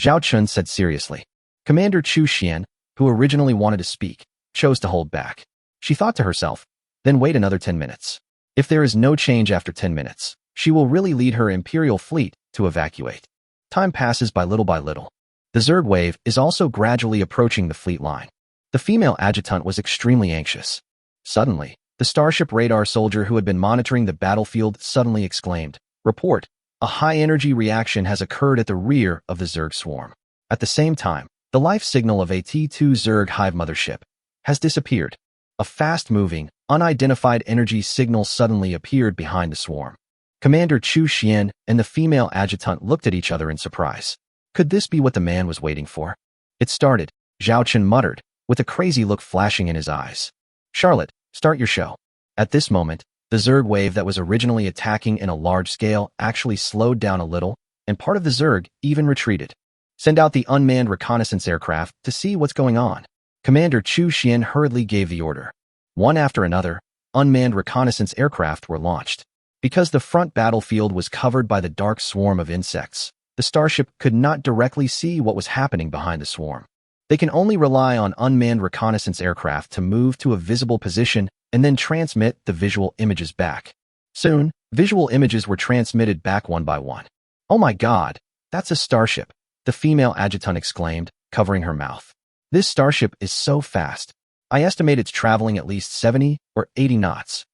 S1: Zhao Chen said seriously. Commander Chu Xian, who originally wanted to speak, chose to hold back. She thought to herself, then wait another 10 minutes. If there is no change after 10 minutes, she will really lead her Imperial fleet to evacuate. Time passes by little. The Zerg wave is also gradually approaching the fleet line. The female adjutant was extremely anxious. Suddenly, the starship radar soldier who had been monitoring the battlefield suddenly exclaimed, "Report, a high-energy reaction has occurred at the rear of the Zerg swarm." At the same time, the life signal of a T2 Zerg hive mothership has disappeared. A fast-moving, unidentified energy signal suddenly appeared behind the swarm. Commander Chu Xian and the female adjutant looked at each other in surprise. Could this be what the man was waiting for? It started, Zhao Chen muttered, with a crazy look flashing in his eyes. Charlotte, start your show. At this moment, the Zerg wave that was originally attacking in a large scale actually slowed down a little, and part of the Zerg even retreated. Send out the unmanned reconnaissance aircraft to see what's going on. Commander Chu Xian hurriedly gave the order. One after another, unmanned reconnaissance aircraft were launched. Because the front battlefield was covered by the dark swarm of insects, the starship could not directly see what was happening behind the swarm. They can only rely on unmanned reconnaissance aircraft to move to a visible position and then transmit the visual images back. Soon, visual images were transmitted back one by one. Oh my God, that's a starship, the female adjutant exclaimed, covering her mouth. This starship is so fast. I estimate it's traveling at least 70 or 80 knots.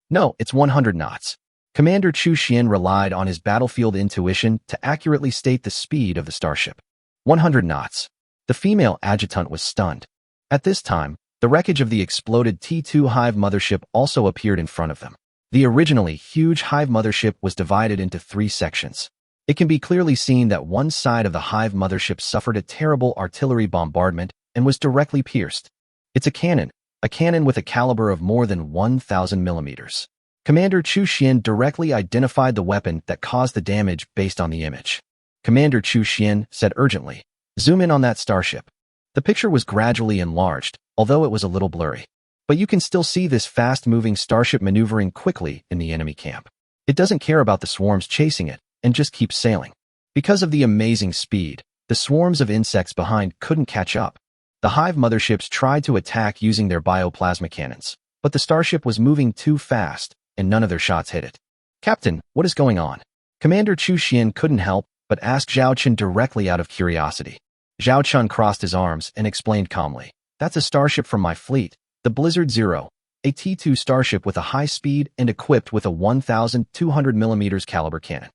S1: No, it's 100 knots. Commander Chu Xian relied on his battlefield intuition to accurately state the speed of the starship. 100 knots. The female adjutant was stunned. At this time, the wreckage of the exploded T2 Hive mothership also appeared in front of them. The originally huge Hive mothership was divided into 3 sections. It can be clearly seen that one side of the Hive mothership suffered a terrible artillery bombardment and was directly pierced. It's a cannon with a caliber of more than 1,000 millimeters. Commander Chu Xian directly identified the weapon that caused the damage based on the image. Commander Chu Xian said urgently, "Zoom in on that starship." The picture was gradually enlarged, although it was a little blurry. But you can still see this fast-moving starship maneuvering quickly in the enemy camp. It doesn't care about the swarms chasing it, and just keeps sailing. Because of the amazing speed, the swarms of insects behind couldn't catch up. The Hive motherships tried to attack using their bioplasma cannons, but the starship was moving too fast, and none of their shots hit it. Captain, what is going on? Commander Chu Xian couldn't help but asked Zhao Chen directly out of curiosity. Zhao Chen crossed his arms and explained calmly, "That's a starship from my fleet, the Blizzard Zero, a T-2 starship with a high speed and equipped with a 1,200mm caliber cannon."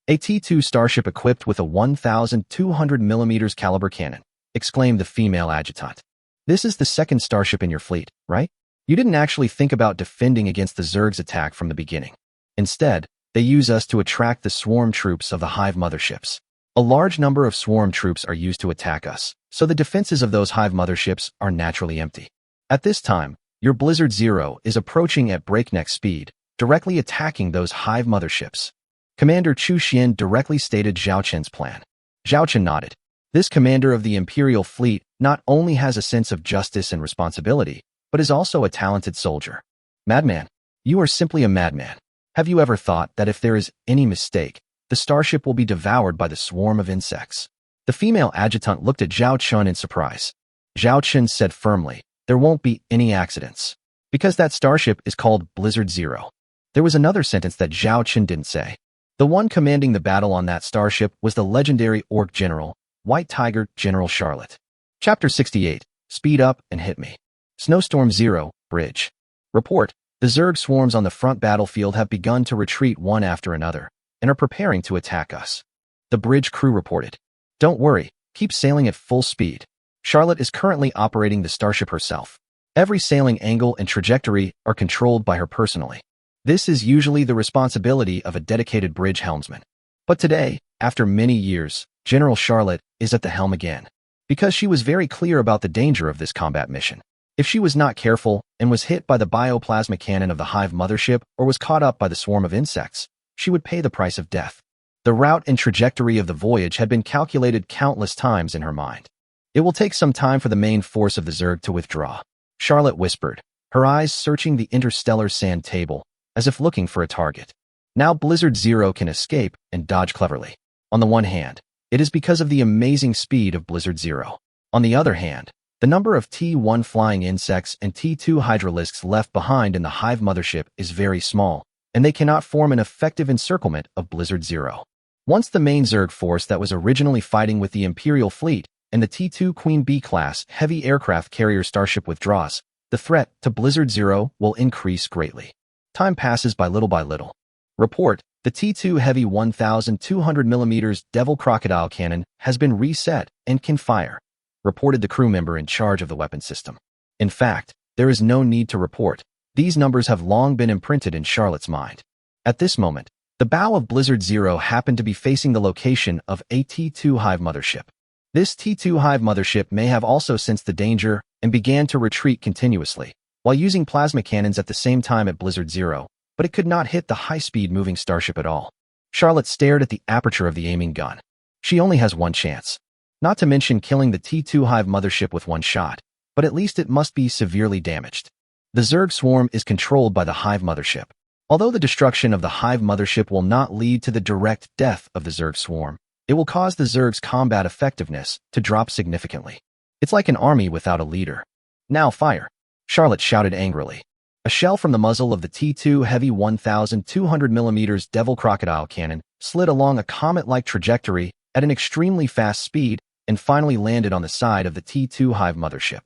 S1: "A T-2 starship equipped with a 1,200mm caliber cannon," exclaimed the female adjutant. "This is the second starship in your fleet, right? You didn't actually think about defending against the Zerg's attack from the beginning. Instead, they use us to attract the swarm troops of the Hive motherships. A large number of swarm troops are used to attack us, so the defenses of those Hive motherships are naturally empty. At this time, your Blizzard Zero is approaching at breakneck speed, directly attacking those Hive motherships." Commander Chu Xian directly stated Zhao Chen's plan. Zhao Chen nodded. This commander of the Imperial fleet not only has a sense of justice and responsibility, but is also a talented soldier. "Madman, you are simply a madman. Have you ever thought that if there is any mistake, the starship will be devoured by the swarm of insects?" The female adjutant looked at Zhao Chen in surprise. Zhao Chen said firmly, "There won't be any accidents, because that starship is called Blizzard Zero." There was another sentence that Zhao Chen didn't say. The one commanding the battle on that starship was the legendary Orc General, White Tiger General Charlotte. Chapter 68, Speed Up and Hit Me. Snowstorm Zero, Bridge. Report, the Zerg swarms on the front battlefield have begun to retreat one after another, and are preparing to attack us. The bridge crew reported. "Don't worry, keep sailing at full speed. Charlotte is currently operating the starship herself. Every sailing angle and trajectory are controlled by her personally. This is usually the responsibility of a dedicated bridge helmsman. But today, after many years, General Charlotte is at the helm again, because she was very clear about the danger of this combat mission. If she was not careful and was hit by the bioplasma cannon of the Hive mothership or was caught up by the swarm of insects, she would pay the price of death." The route and trajectory of the voyage had been calculated countless times in her mind. "It will take some time for the main force of the Zerg to withdraw," Charlotte whispered, her eyes searching the interstellar sand table, as if looking for a target. Now Blizzard Zero can escape and dodge cleverly. On the one hand, it is because of the amazing speed of Blizzard Zero. On the other hand, the number of T-1 flying insects and T-2 hydralisks left behind in the Hive mothership is very small, and they cannot form an effective encirclement of Blizzard Zero. Once the main Zerg force that was originally fighting with the Imperial fleet and the T-2 Queen Bee-class heavy aircraft carrier starship withdraws, the threat to Blizzard Zero will increase greatly. Time passes by little. Report, the T-2 heavy 1,200mm Devil Crocodile cannon has been reset and can fire, reported the crew member in charge of the weapon system. In fact, there is no need to report. These numbers have long been imprinted in Charlotte's mind. At this moment, the bow of Blizzard Zero happened to be facing the location of a T-2 Hive mothership. This T-2 Hive mothership may have also sensed the danger and began to retreat continuously, while using plasma cannons at the same time at Blizzard Zero, but it could not hit the high-speed moving starship at all. Charlotte stared at the aperture of the aiming gun. She only has one chance. Not to mention killing the T-2 Hive mothership with one shot, but at least it must be severely damaged. The Zerg swarm is controlled by the Hive mothership. Although the destruction of the Hive mothership will not lead to the direct death of the Zerg swarm, it will cause the Zerg's combat effectiveness to drop significantly. It's like an army without a leader. "Now fire!" Charlotte shouted angrily. A shell from the muzzle of the T-2 heavy 1,200mm Devil Crocodile cannon slid along a comet-like trajectory at an extremely fast speed and finally landed on the side of the T-2 Hive mothership.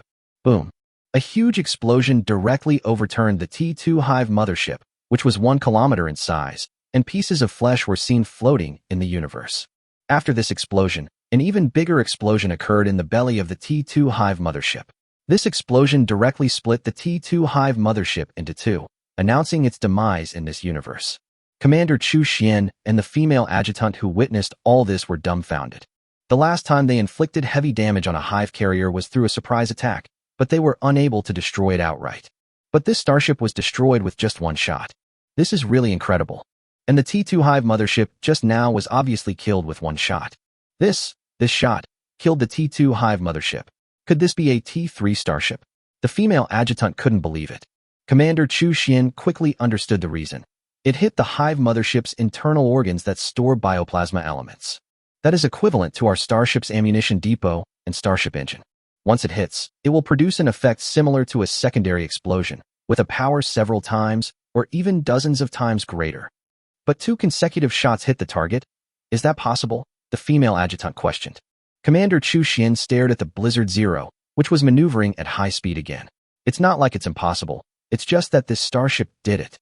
S1: Boom. A huge explosion directly overturned the T-2 Hive mothership, which was 1 kilometer in size, and pieces of flesh were seen floating in the universe. After this explosion, an even bigger explosion occurred in the belly of the T-2 Hive mothership. This explosion directly split the T-2 Hive mothership into two, announcing its demise in this universe. Commander Chu Xian and the female adjutant who witnessed all this were dumbfounded. The last time they inflicted heavy damage on a Hive carrier was through a surprise attack, but they were unable to destroy it outright. But this starship was destroyed with just one shot. This is really incredible. And the T-2 Hive mothership just now was obviously killed with one shot. This shot killed the T-2 Hive mothership. Could this be a T-3 starship? The female adjutant couldn't believe it. Commander Chu Xian quickly understood the reason. It hit the Hive mothership's internal organs that store bioplasma elements. That is equivalent to our starship's ammunition depot and starship engine. Once it hits, it will produce an effect similar to a secondary explosion, with a power several times or even dozens of times greater. But 2 consecutive shots hit the target? Is that possible? The female adjutant questioned. Commander Chu Xian stared at the Blizzard Zero, which was maneuvering at high speed again. It's not like it's impossible. It's just that this starship did it.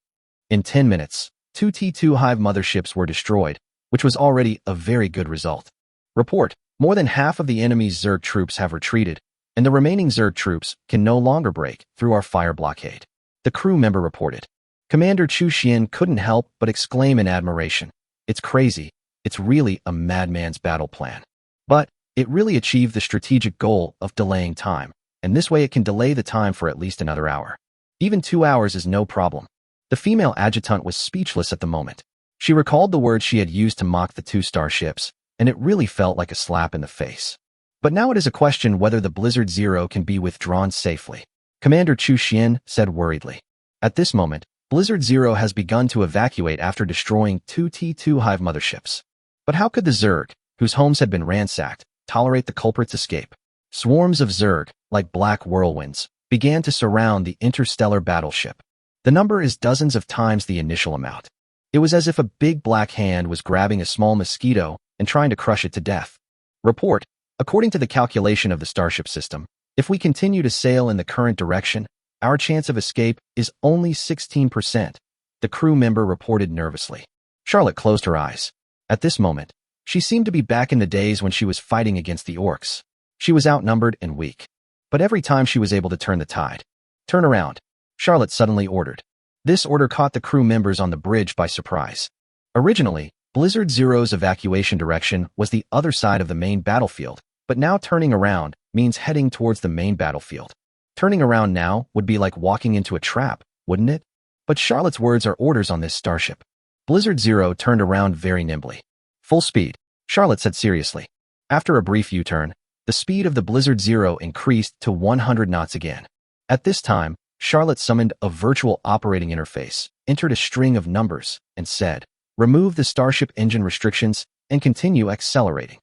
S1: In 10 minutes, 2 T2 Hive motherships were destroyed, which was already a very good result. Report: more than half of the enemy's Zerg troops have retreated, and the remaining Zerg troops can no longer break through our fire blockade. The crew member reported. Commander Chu Xian couldn't help but exclaim in admiration. It's crazy. It's really a madman's battle plan. But it really achieved the strategic goal of delaying time, and this way it can delay the time for at least another hour. Even 2 hours is no problem. The female adjutant was speechless at the moment. She recalled the words she had used to mock the 2 starships, and it really felt like a slap in the face. But now it is a question whether the Blizzard Zero can be withdrawn safely. Commander Chu Xian said worriedly. At this moment, Blizzard Zero has begun to evacuate after destroying 2 T2 Hive motherships. But how could the Zerg, whose homes had been ransacked, tolerate the culprit's escape? Swarms of Zerg, like black whirlwinds, began to surround the interstellar battleship. The number is dozens of times the initial amount. It was as if a big black hand was grabbing a small mosquito and trying to crush it to death. Report: according to the calculation of the Starship system, if we continue to sail in the current direction, our chance of escape is only 16%, the crew member reported nervously. Charlotte closed her eyes. At this moment, she seemed to be back in the days when she was fighting against the orcs. She was outnumbered and weak. But every time she was able to turn the tide. Turn around, Charlotte suddenly ordered. This order caught the crew members on the bridge by surprise. Originally, Blizzard Zero's evacuation direction was the other side of the main battlefield, but now turning around means heading towards the main battlefield. Turning around now would be like walking into a trap, wouldn't it? But Charlotte's words are orders on this starship. Blizzard Zero turned around very nimbly. Full speed, Charlotte said seriously. After a brief U-turn, the speed of the Blizzard Zero increased to 100 knots again. At this time, Charlotte summoned a virtual operating interface, entered a string of numbers, and said, "Remove the Starship engine restrictions and continue accelerating."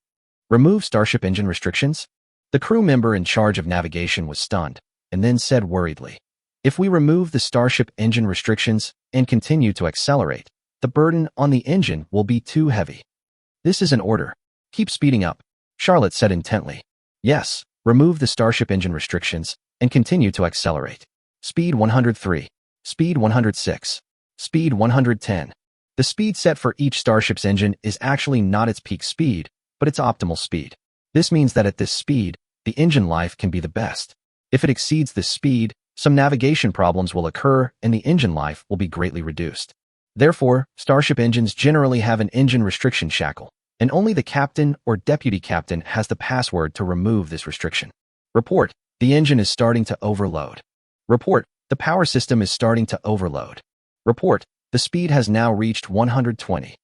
S1: Remove Starship engine restrictions? The crew member in charge of navigation was stunned, and then said worriedly, "If we remove the Starship engine restrictions and continue to accelerate, the burden on the engine will be too heavy." "This is an order. Keep speeding up," Charlotte said intently. "Yes, remove the Starship engine restrictions and continue to accelerate. Speed 103, speed 106, speed 110. The speed set for each starship's engine is actually not its peak speed, but its optimal speed. This means that at this speed, the engine life can be the best. If it exceeds this speed, some navigation problems will occur and the engine life will be greatly reduced. Therefore, starship engines generally have an engine restriction shackle, and only the captain or deputy captain has the password to remove this restriction. Report: the engine is starting to overload. Report: the power system is starting to overload. Report: the speed has now reached 120.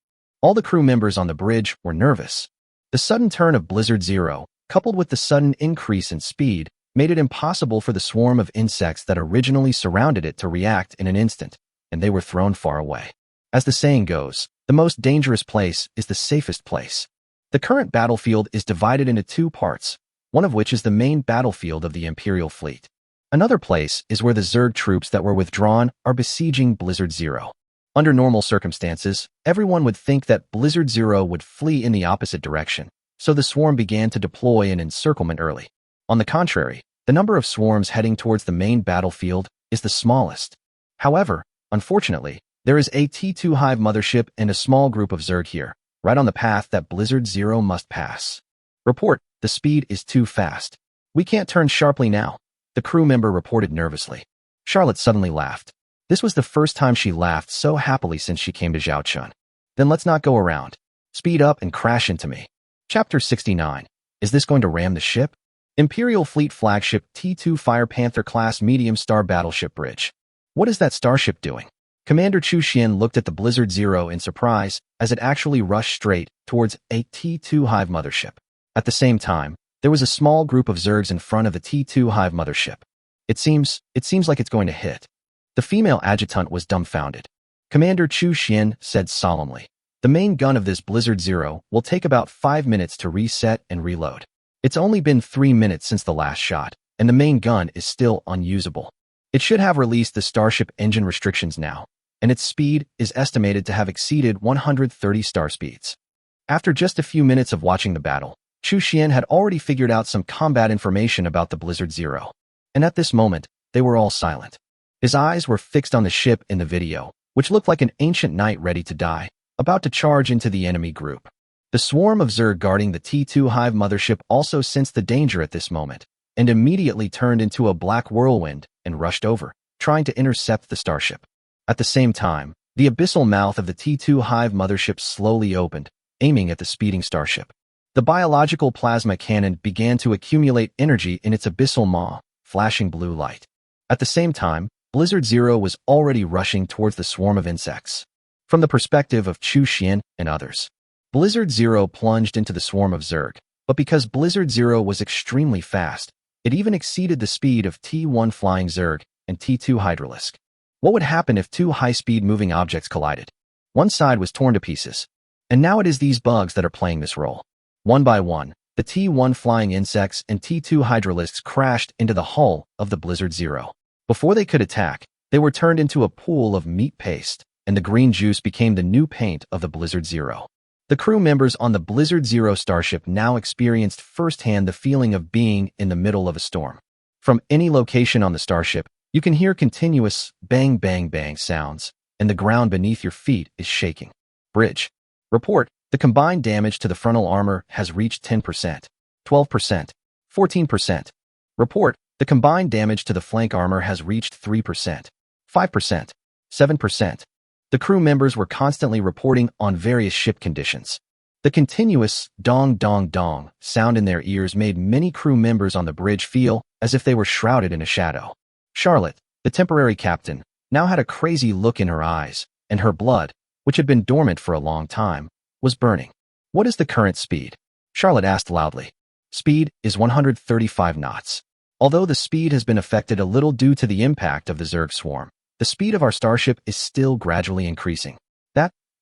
S1: All the crew members on the bridge were nervous. The sudden turn of Blizzard Zero, coupled with the sudden increase in speed, made it impossible for the swarm of insects that originally surrounded it to react in an instant, and they were thrown far away. As the saying goes, the most dangerous place is the safest place. The current battlefield is divided into 2 parts, one of which is the main battlefield of the Imperial fleet. Another place is where the Zerg troops that were withdrawn are besieging Blizzard Zero. Under normal circumstances, everyone would think that Blizzard Zero would flee in the opposite direction, so the swarm began to deploy an encirclement early. On the contrary, the number of swarms heading towards the main battlefield is the smallest. However, unfortunately, there is a T2 Hive mothership and a small group of Zerg here, right on the path that Blizzard Zero must pass. Report: the speed is too fast. We can't turn sharply now, the crew member reported nervously. Charlotte suddenly laughed. This was the first time she laughed so happily since she came to Zhaochun. "Then let's not go around. Speed up and crash into me." Chapter 69. Is this going to ram the ship? Imperial Fleet Flagship T2 Fire Panther Class Medium Star Battleship Bridge. What is that starship doing? Commander Chu Xian looked at the Blizzard Zero in surprise as it actually rushed straight towards a T2 Hive mothership. At the same time, there was a small group of Zergs in front of the T2 Hive mothership. It seems like it's going to hit. The female adjutant was dumbfounded. Commander Chu Xian said solemnly, "The main gun of this Blizzard Zero will take about 5 minutes to reset and reload. It's only been 3 minutes since the last shot, and the main gun is still unusable. It should have released the Starship engine restrictions now, and its speed is estimated to have exceeded 130 star speeds." After just a few minutes of watching the battle, Chu Xian had already figured out some combat information about the Blizzard Zero. And at this moment, they were all silent. His eyes were fixed on the ship in the video, which looked like an ancient knight ready to die, about to charge into the enemy group. The swarm of Zerg guarding the T2 Hive mothership also sensed the danger at this moment, and immediately turned into a black whirlwind and rushed over, trying to intercept the starship. At the same time, the abyssal mouth of the T2 Hive mothership slowly opened, aiming at the speeding starship. The biological plasma cannon began to accumulate energy in its abyssal maw, flashing blue light. At the same time, Blizzard Zero was already rushing towards the swarm of insects. From the perspective of Chu Xian and others, Blizzard Zero plunged into the swarm of Zerg, but because Blizzard Zero was extremely fast, it even exceeded the speed of T1 flying Zerg and T2 Hydralisk. What would happen if two high-speed moving objects collided? One side was torn to pieces, and now it is these bugs that are playing this role. One by one, the T1 flying insects and T2 Hydralisks crashed into the hull of the Blizzard Zero. Before they could attack, they were turned into a pool of meat paste, and the green juice became the new paint of the Blizzard Zero. The crew members on the Blizzard Zero starship now experienced firsthand the feeling of being in the middle of a storm. From any location on the starship, you can hear continuous bang bang bang sounds, and the ground beneath your feet is shaking. Bridge. Report, the combined damage to the frontal armor has reached 10%, 12%, 14%. Report, the combined damage to the flank armor has reached 3%, 5%, 7%. The crew members were constantly reporting on various ship conditions. The continuous dong dong dong sound in their ears made many crew members on the bridge feel as if they were shrouded in a shadow. Charlotte, the temporary captain, now had a crazy look in her eyes, and her blood, which had been dormant for a long time, was burning. What is the current speed? Charlotte asked loudly. Speed is 135 knots. Although the speed has been affected a little due to the impact of the Zerg swarm, the speed of our starship is still gradually increasing.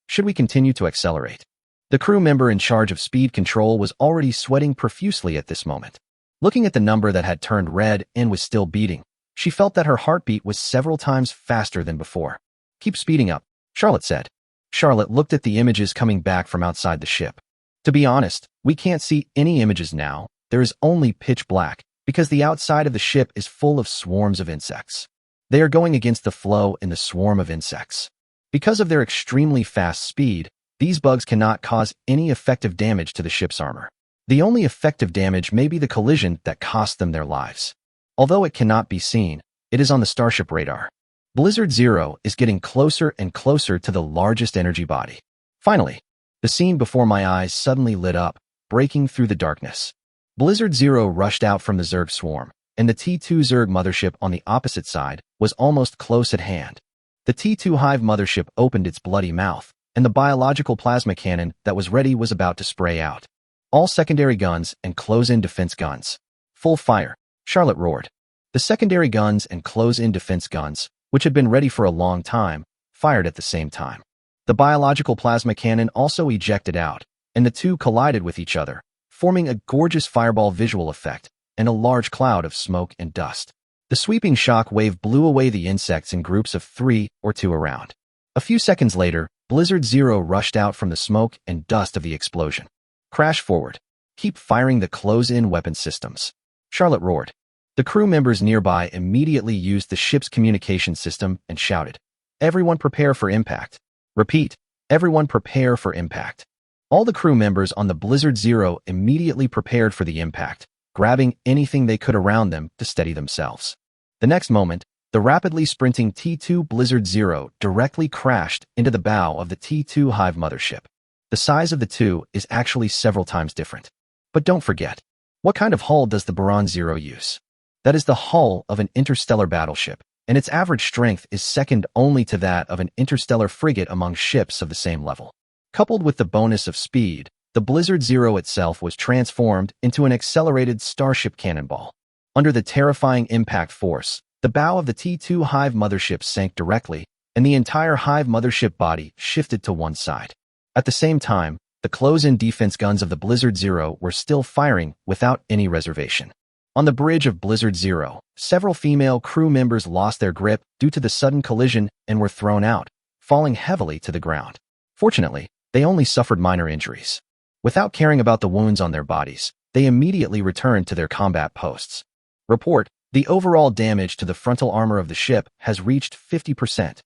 S1: Should we continue to accelerate? The crew member in charge of speed control was already sweating profusely at this moment. Looking at the number that had turned red and was still beating, she felt that her heartbeat was several times faster than before. Keep speeding up, Charlotte said. Charlotte looked at the images coming back from outside the ship. To be honest, we can't see any images now. There is only pitch black, because the outside of the ship is full of swarms of insects. They are going against the flow in the swarm of insects. Because of their extremely fast speed, these bugs cannot cause any effective damage to the ship's armor. The only effective damage may be the collision that cost them their lives. Although it cannot be seen, it is on the starship radar. Blizzard Zero is getting closer and closer to the largest energy body. Finally, the scene before my eyes suddenly lit up, breaking through the darkness. Blizzard Zero rushed out from the Zerg swarm, and the T2 Zerg mothership on the opposite side was almost close at hand. The T2 Hive mothership opened its bloody mouth, and the biological plasma cannon that was ready was about to spray out. All secondary guns and close-in defense guns. Full fire, Charlotte roared. The secondary guns and close-in defense guns, which had been ready for a long time, fired at the same time. The biological plasma cannon also ejected out, and the two collided with each other, forming a gorgeous fireball visual effect and a large cloud of smoke and dust. The sweeping shock wave blew away the insects in groups of 3 or 2 around. A few seconds later, Blizzard Zero rushed out from the smoke and dust of the explosion. Crash forward. Keep firing the close-in weapon systems, Charlotte roared. The crew members nearby immediately used the ship's communication system and shouted, "Everyone prepare for impact." Repeat, everyone prepare for impact. All the crew members on the Blizzard Zero immediately prepared for the impact, grabbing anything they could around them to steady themselves. The next moment, the rapidly sprinting T2 Blizzard Zero directly crashed into the bow of the T2 Hive mothership. The size of the two is actually several times different. But don't forget, what kind of hull does the Baron Zero use? That is the hull of an interstellar battleship, and its average strength is second only to that of an interstellar frigate among ships of the same level. Coupled with the bonus of speed, the Blizzard Zero itself was transformed into an accelerated starship cannonball. Under the terrifying impact force, the bow of the T2 Hive mothership sank directly, and the entire Hive mothership body shifted to one side. At the same time, the close-in defense guns of the Blizzard Zero were still firing without any reservation. On the bridge of Blizzard Zero, several female crew members lost their grip due to the sudden collision and were thrown out, falling heavily to the ground. Fortunately, they only suffered minor injuries. Without caring about the wounds on their bodies, they immediately returned to their combat posts. Report, the overall damage to the frontal armor of the ship has reached 50%.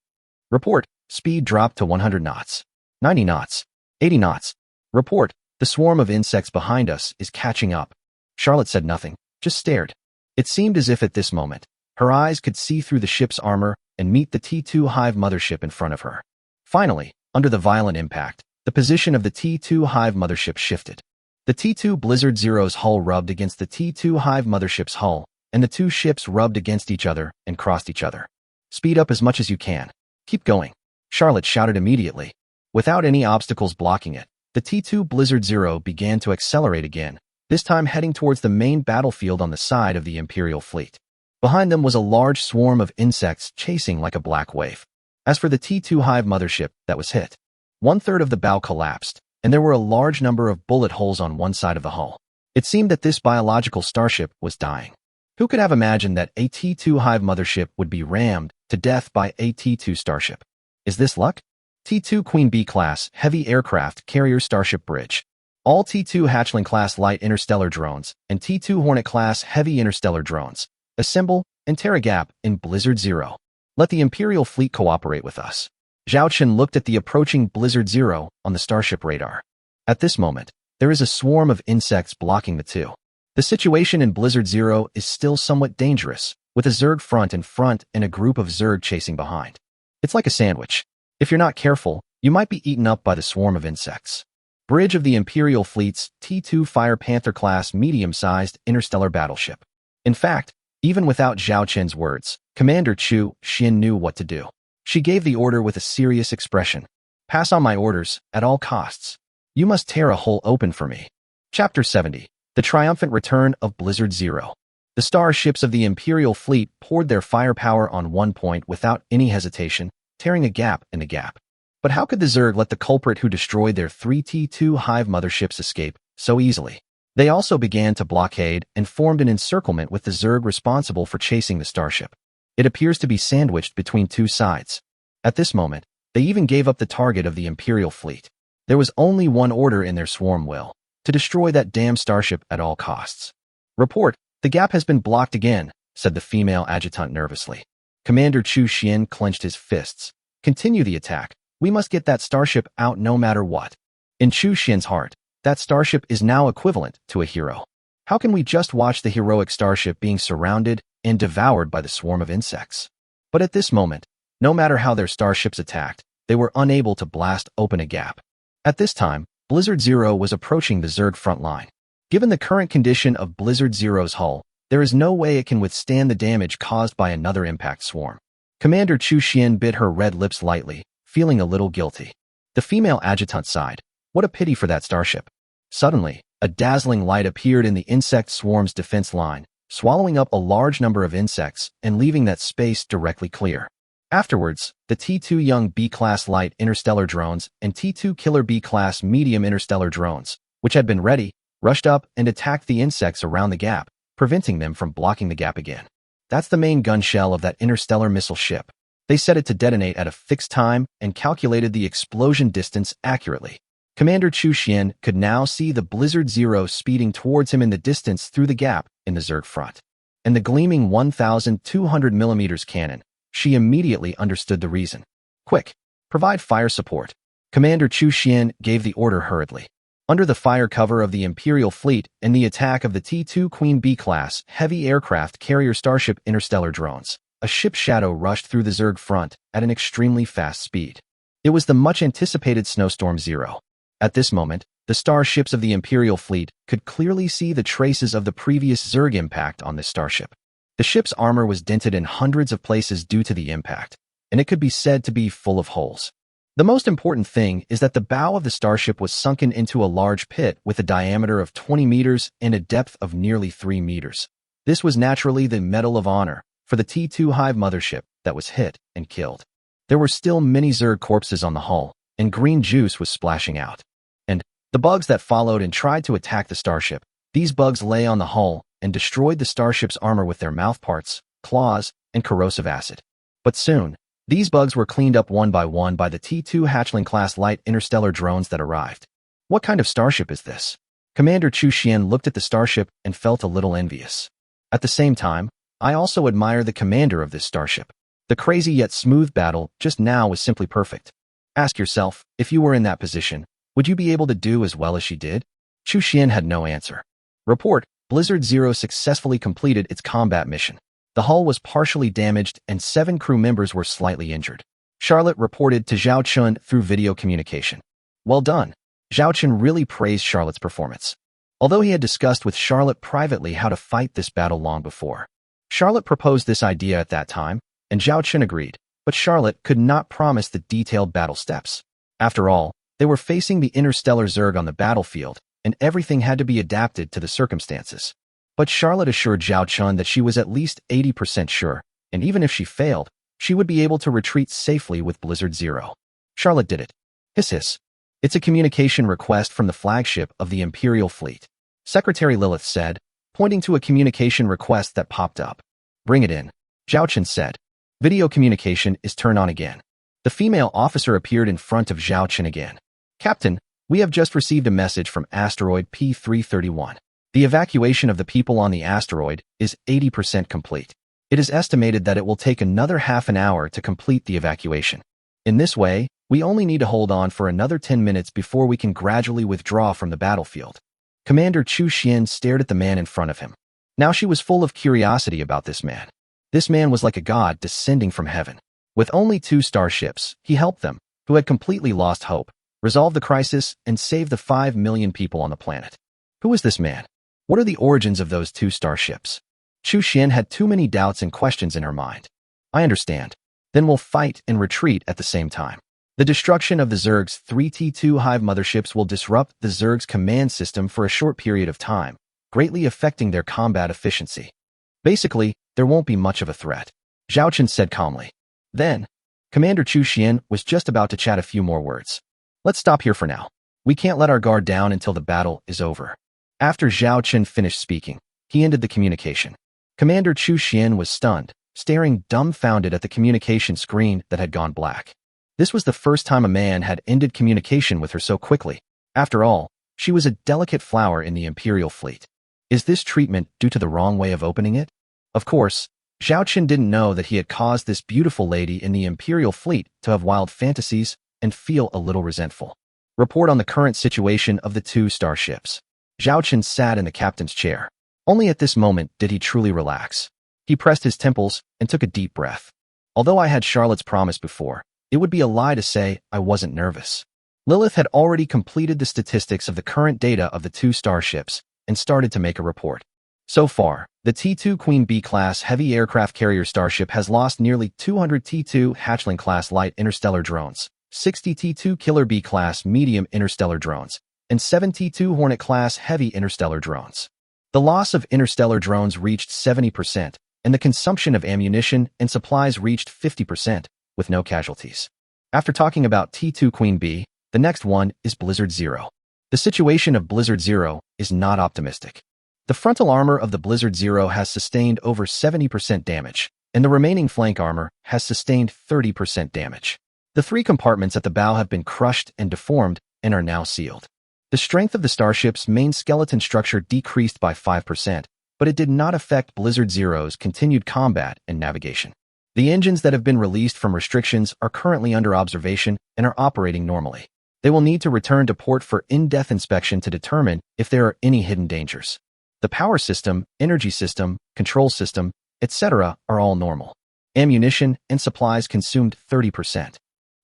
S1: Report, speed dropped to 100 knots. 90 knots. 80 knots. Report, the swarm of insects behind us is catching up. Charlotte said nothing, just stared. It seemed as if at this moment, her eyes could see through the ship's armor and meet the T2 Hive mothership in front of her. Finally, under the violent impact, the position of the T2 Hive mothership shifted. The T2 Blizzard Zero's hull rubbed against the T2 Hive mothership's hull, and the two ships rubbed against each other and crossed each other. Speed up as much as you can. Keep going, Charlotte shouted immediately. Without any obstacles blocking it, the T2 Blizzard Zero began to accelerate again, this time heading towards the main battlefield on the side of the Imperial fleet. Behind them was a large swarm of insects chasing like a black wave. As for the T2 Hive mothership that was hit, 1/3 of the bow collapsed, and there were a large number of bullet holes on one side of the hull. It seemed that this biological starship was dying. Who could have imagined that a T2 Hive mothership would be rammed to death by a T2 starship? Is this luck? T2 Queen Bee class heavy aircraft carrier starship bridge. All T2 Hatchling class light interstellar drones and T2 Hornet class heavy interstellar drones. Assemble and tear a gap in Blizzard Zero. Let the Imperial fleet cooperate with us. Zhao Chen looked at the approaching Blizzard Zero on the starship radar. At this moment, there is a swarm of insects blocking the two. The situation in Blizzard Zero is still somewhat dangerous, with a Zerg front in front and a group of Zerg chasing behind. It's like a sandwich. If you're not careful, you might be eaten up by the swarm of insects. Bridge of the Imperial fleet's T2 Fire Panther class medium-sized interstellar battleship. In fact, even without Zhao Chen's words, Commander Chu Xin knew what to do. She gave the order with a serious expression. Pass on my orders, at all costs. You must tear a hole open for me. Chapter 70. The Triumphant Return of Blizzard Zero. The starships of the Imperial fleet poured their firepower on one point without any hesitation, tearing a gap in the gap. But how could the Zerg let the culprit who destroyed their 3 T2 Hive motherships escape so easily? They also began to blockade and formed an encirclement with the Zerg responsible for chasing the starship. It appears to be sandwiched between two sides. At this moment, they even gave up the target of the Imperial fleet. There was only one order in their swarm will, to destroy that damn starship at all costs. Report, the gap has been blocked again, said the female adjutant nervously. Commander Chu Xian clenched his fists. Continue the attack. We must get that starship out no matter what. In Chu Xian's heart, that starship is now equivalent to a hero. How can we just watch the heroic starship being surrounded and devoured by the swarm of insects? But at this moment, no matter how their starships attacked, they were unable to blast open a gap. At this time, Blizzard Zero was approaching the Zerg front line. Given the current condition of Blizzard Zero's hull, there is no way it can withstand the damage caused by another impact swarm. Commander Chu Xian bit her red lips lightly, feeling a little guilty. The female adjutant sighed. What a pity for that starship. Suddenly, a dazzling light appeared in the insect swarm's defense line, swallowing up a large number of insects and leaving that space directly clear. Afterwards, the T2 Young B-class light interstellar drones and T2 Killer B-class medium interstellar drones, which had been ready, rushed up and attacked the insects around the gap, preventing them from blocking the gap again. That's the main gun shell of that interstellar missile ship. They set it to detonate at a fixed time and calculated the explosion distance accurately. Commander Chu Xian could now see the Blizzard Zero speeding towards him in the distance through the gap in the Zerg front. And the gleaming 1,200mm cannon. She immediately understood the reason. Quick, provide fire support. Commander Chu Xian gave the order hurriedly. Under the fire cover of the Imperial fleet and the attack of the T2 Queen B-class heavy aircraft carrier starship interstellar drones, a ship shadow rushed through the Zerg front at an extremely fast speed. It was the much-anticipated Snowstorm Zero. At this moment, the starships of the Imperial fleet could clearly see the traces of the previous Zerg impact on this starship. The ship's armor was dented in hundreds of places due to the impact, and it could be said to be full of holes. The most important thing is that the bow of the starship was sunken into a large pit with a diameter of 20 meters and a depth of nearly 3 meters. This was naturally the Medal of Honor for the T2 Hive mothership that was hit and killed. There were still many Zerg corpses on the hull, and green juice was splashing out. And the bugs that followed and tried to attack the starship, these bugs lay on the hull and destroyed the starship's armor with their mouthparts, claws, and corrosive acid. But soon, these bugs were cleaned up one by the T2 Hatchling-class light interstellar drones that arrived. What kind of starship is this? Commander Chu Xian looked at the starship and felt a little envious. At the same time, I also admire the commander of this starship. The crazy yet smooth battle just now was simply perfect. Ask yourself, if you were in that position, would you be able to do as well as she did? Chu Xian had no answer. Report, Blizzard Zero successfully completed its combat mission. The hull was partially damaged and 7 crew members were slightly injured. Charlotte reported to Zhao Chun through video communication. Well done. Zhao Chun really praised Charlotte's performance. Although he had discussed with Charlotte privately how to fight this battle long before. Charlotte proposed this idea at that time, and Zhao Chun agreed, but Charlotte could not promise the detailed battle steps. After all, they were facing the interstellar Zerg on the battlefield, and everything had to be adapted to the circumstances. But Charlotte assured Zhao Chun that she was at least 80% sure, and even if she failed, she would be able to retreat safely with Blizzard Zero. Charlotte did it. Hiss hiss. It's a communication request from the flagship of the Imperial Fleet. Secretary Lilith said, pointing to a communication request that popped up. Bring it in. Zhao Chun said. Video communication is turned on again. The female officer appeared in front of Zhao Chun again. Captain, we have just received a message from asteroid P331. The evacuation of the people on the asteroid is 80% complete. It is estimated that it will take another half an hour to complete the evacuation. In this way, we only need to hold on for another 10 minutes before we can gradually withdraw from the battlefield. Commander Chu Xian stared at the man in front of him. Now she was full of curiosity about this man. This man was like a god descending from heaven. With only 2 starships, he helped them, who had completely lost hope, resolve the crisis, and save the 5 million people on the planet. Who is this man? What are the origins of those 2 starships? Chu Xian had too many doubts and questions in her mind. I understand. Then we'll fight and retreat at the same time. The destruction of the Zerg's 3 T2 Hive motherships will disrupt the Zerg's command system for a short period of time, greatly affecting their combat efficiency. Basically, there won't be much of a threat, Zhao Chun said calmly. Then, Commander Chu Xian was just about to chat a few more words. Let's stop here for now. We can't let our guard down until the battle is over. After Zhao Chun finished speaking, he ended the communication. Commander Chu Xian was stunned, staring dumbfounded at the communication screen that had gone black. This was the first time a man had ended communication with her so quickly. After all, she was a delicate flower in the Imperial Fleet. Is this treatment due to the wrong way of opening it? Of course, Zhao Chun didn't know that he had caused this beautiful lady in the Imperial Fleet to have wild fantasies and feel a little resentful. Report on the current situation of the 2 starships. Zhao Chun sat in the captain's chair. Only at this moment did he truly relax. He pressed his temples and took a deep breath. Although I had Charlotte's promise before, it would be a lie to say I wasn't nervous. Lilith had already completed the statistics of the current data of the 2 starships and started to make a report. So far, the T2 Queen B-class heavy aircraft carrier starship has lost nearly 200 T2 Hatchling-class light interstellar drones, 60 T2 Killer B-class medium interstellar drones, and 7 T2 Hornet-class heavy interstellar drones. The loss of interstellar drones reached 70%, and the consumption of ammunition and supplies reached 50%, with no casualties. After talking about T2 Queen B, the next one is Blizzard Zero. The situation of Blizzard Zero is not optimistic. The frontal armor of the Blizzard Zero has sustained over 70% damage, and the remaining flank armor has sustained 30% damage. The 3 compartments at the bow have been crushed and deformed and are now sealed. The strength of the starship's main skeleton structure decreased by 5%, but it did not affect Blizzard Zero's continued combat and navigation. The engines that have been released from restrictions are currently under observation and are operating normally. They will need to return to port for in-depth inspection to determine if there are any hidden dangers. The power system, energy system, control system, etc. are all normal. Ammunition and supplies consumed 30%.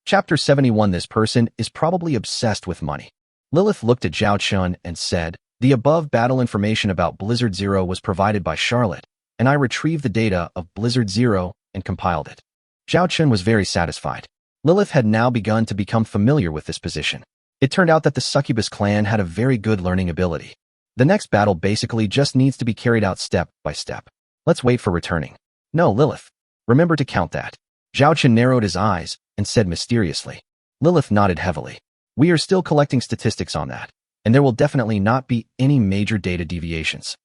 S1: Chapter 71. This person is probably obsessed with money. Lilith looked at Zhao Chun and said, the above battle information about Blizzard Zero was provided by Charlotte, and I retrieved the data of Blizzard Zero and compiled it. Zhao Chun was very satisfied. Lilith had now begun to become familiar with this position. It turned out that the Succubus clan had a very good learning ability. The next battle basically just needs to be carried out step by step. Let's wait for returning. No, Lilith. Remember to count that. Zhao Chun narrowed his eyes and said mysteriously. Lilith nodded heavily. We are still collecting statistics on that, and there will definitely not be any major data deviations.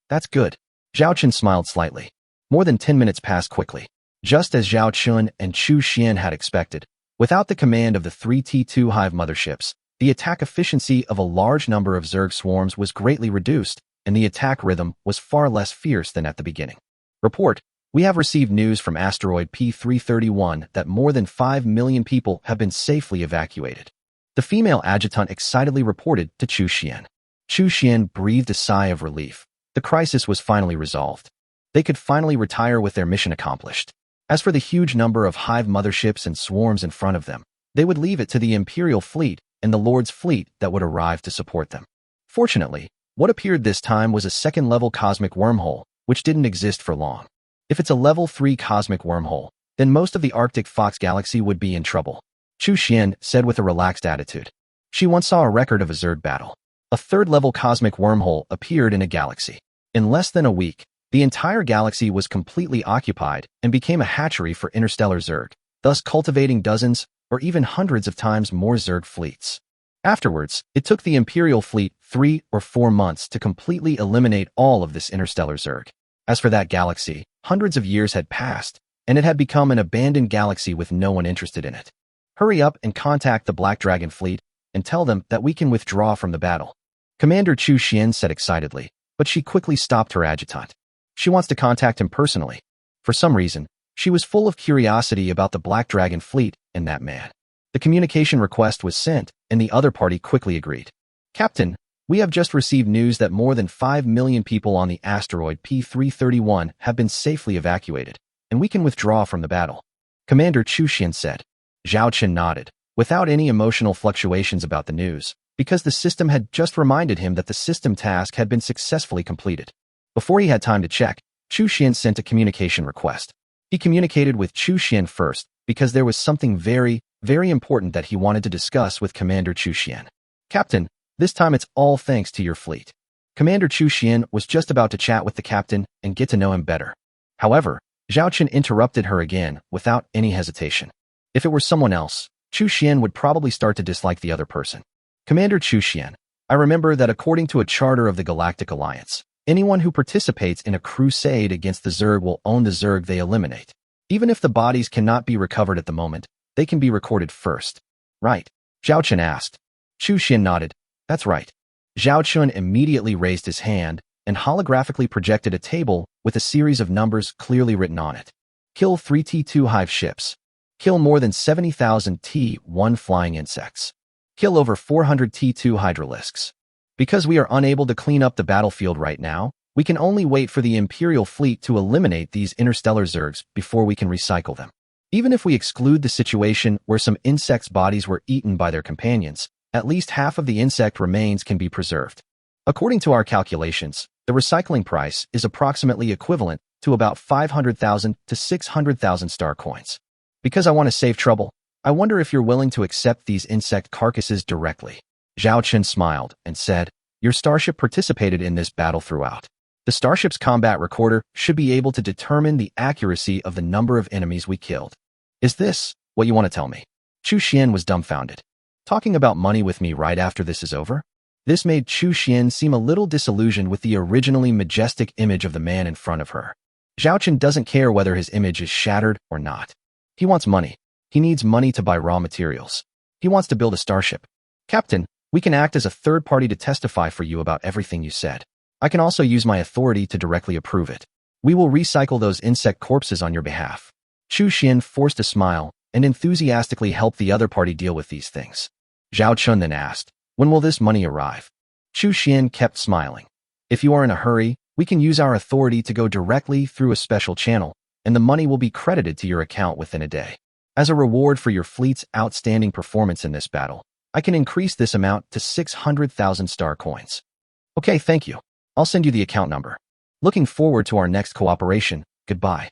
S1: That's good. Zhao Chun smiled slightly. More than 10 minutes passed quickly. Just as Zhao Chun and Chu Xian had expected, without the command of the 3 T2 Hive motherships, The attack efficiency of a large number of Zerg swarms was greatly reduced, and the attack rhythm was far less fierce than at the beginning. Report: we have received news from asteroid P331 that more than 5 million people have been safely evacuated. The female adjutant excitedly reported to Chu Xian. Chu Xian breathed a sigh of relief. The crisis was finally resolved. They could finally retire with their mission accomplished. As for the huge number of hive motherships and swarms in front of them, they would leave it to the Imperial fleet and the Lord's fleet that would arrive to support them. Fortunately, what appeared this time was a second-level cosmic wormhole, which didn't exist for long. If it's a level 3 cosmic wormhole, then most of the Arctic Fox galaxy would be in trouble, Chu Xian said with a relaxed attitude. She once saw a record of a Zerg battle. A third-level cosmic wormhole appeared in a galaxy. In less than a week, the entire galaxy was completely occupied and became a hatchery for interstellar Zerg, thus cultivating dozens or even hundreds of times more Zerg fleets. Afterwards, it took the Imperial fleet 3 or 4 months to completely eliminate all of this interstellar Zerg. As for that galaxy, hundreds of years had passed, and it had become an abandoned galaxy with no one interested in it. Hurry up and contact the Black Dragon fleet and tell them that we can withdraw from the battle, Commander Chu Xian said excitedly, but she quickly stopped her adjutant. She wants to contact him personally. For some reason, she was full of curiosity about the Black Dragon fleet and that man. The communication request was sent, and the other party quickly agreed. Captain, we have just received news that more than 5 million people on the asteroid P331 have been safely evacuated, and we can withdraw from the battle, Commander Chu Xian said. Zhao Chen nodded, without any emotional fluctuations about the news, because the system had just reminded him that the system task had been successfully completed. Before he had time to check, Chu Xian sent a communication request. He communicated with Chu Xian first because there was something very, very important that he wanted to discuss with Commander Chu Xian. Captain, this time it's all thanks to your fleet. Commander Chu Xian was just about to chat with the captain and get to know him better. However, Zhao Chen interrupted her again without any hesitation. If it were someone else, Chu Xian would probably start to dislike the other person. Commander Chu Xian, I remember that according to a charter of the Galactic Alliance, anyone who participates in a crusade against the Zerg will own the Zerg they eliminate. Even if the bodies cannot be recovered at the moment, they can be recorded first. Right? Zhao Chen asked. Chu Xian nodded. That's right. Zhao Chen immediately raised his hand and holographically projected a table with a series of numbers clearly written on it. Kill 3 T2 hive ships. Kill more than 70,000 T1 flying insects. Kill over 400 T2 hydralisks. Because we are unable to clean up the battlefield right now, we can only wait for the Imperial fleet to eliminate these interstellar Zergs before we can recycle them. Even if we exclude the situation where some insects' bodies were eaten by their companions, at least half of the insect remains can be preserved. According to our calculations, the recycling price is approximately equivalent to about 500,000 to 600,000 star coins. Because I want to save trouble, I wonder if you're willing to accept these insect carcasses directly. Zhao Chen smiled and said, your starship participated in this battle throughout. The starship's combat recorder should be able to determine the accuracy of the number of enemies we killed. Is this what you want to tell me? Chu Xian was dumbfounded. Talking about money with me right after this is over? This made Chu Xian seem a little disillusioned with the originally majestic image of the man in front of her. Zhao Chen doesn't care whether his image is shattered or not. He wants money. He needs money to buy raw materials. He wants to build a starship. Captain, we can act as a third party to testify for you about everything you said. I can also use my authority to directly approve it. We will recycle those insect corpses on your behalf. Chu Xian forced a smile and enthusiastically helped the other party deal with these things. Zhao Chen then asked, when will this money arrive? Chu Xian kept smiling. If you are in a hurry, we can use our authority to go directly through a special channel, and the money will be credited to your account within a day. As a reward for your fleet's outstanding performance in this battle, I can increase this amount to 600,000 star coins. Okay, thank you. I'll send you the account number. Looking forward to our next cooperation. Goodbye.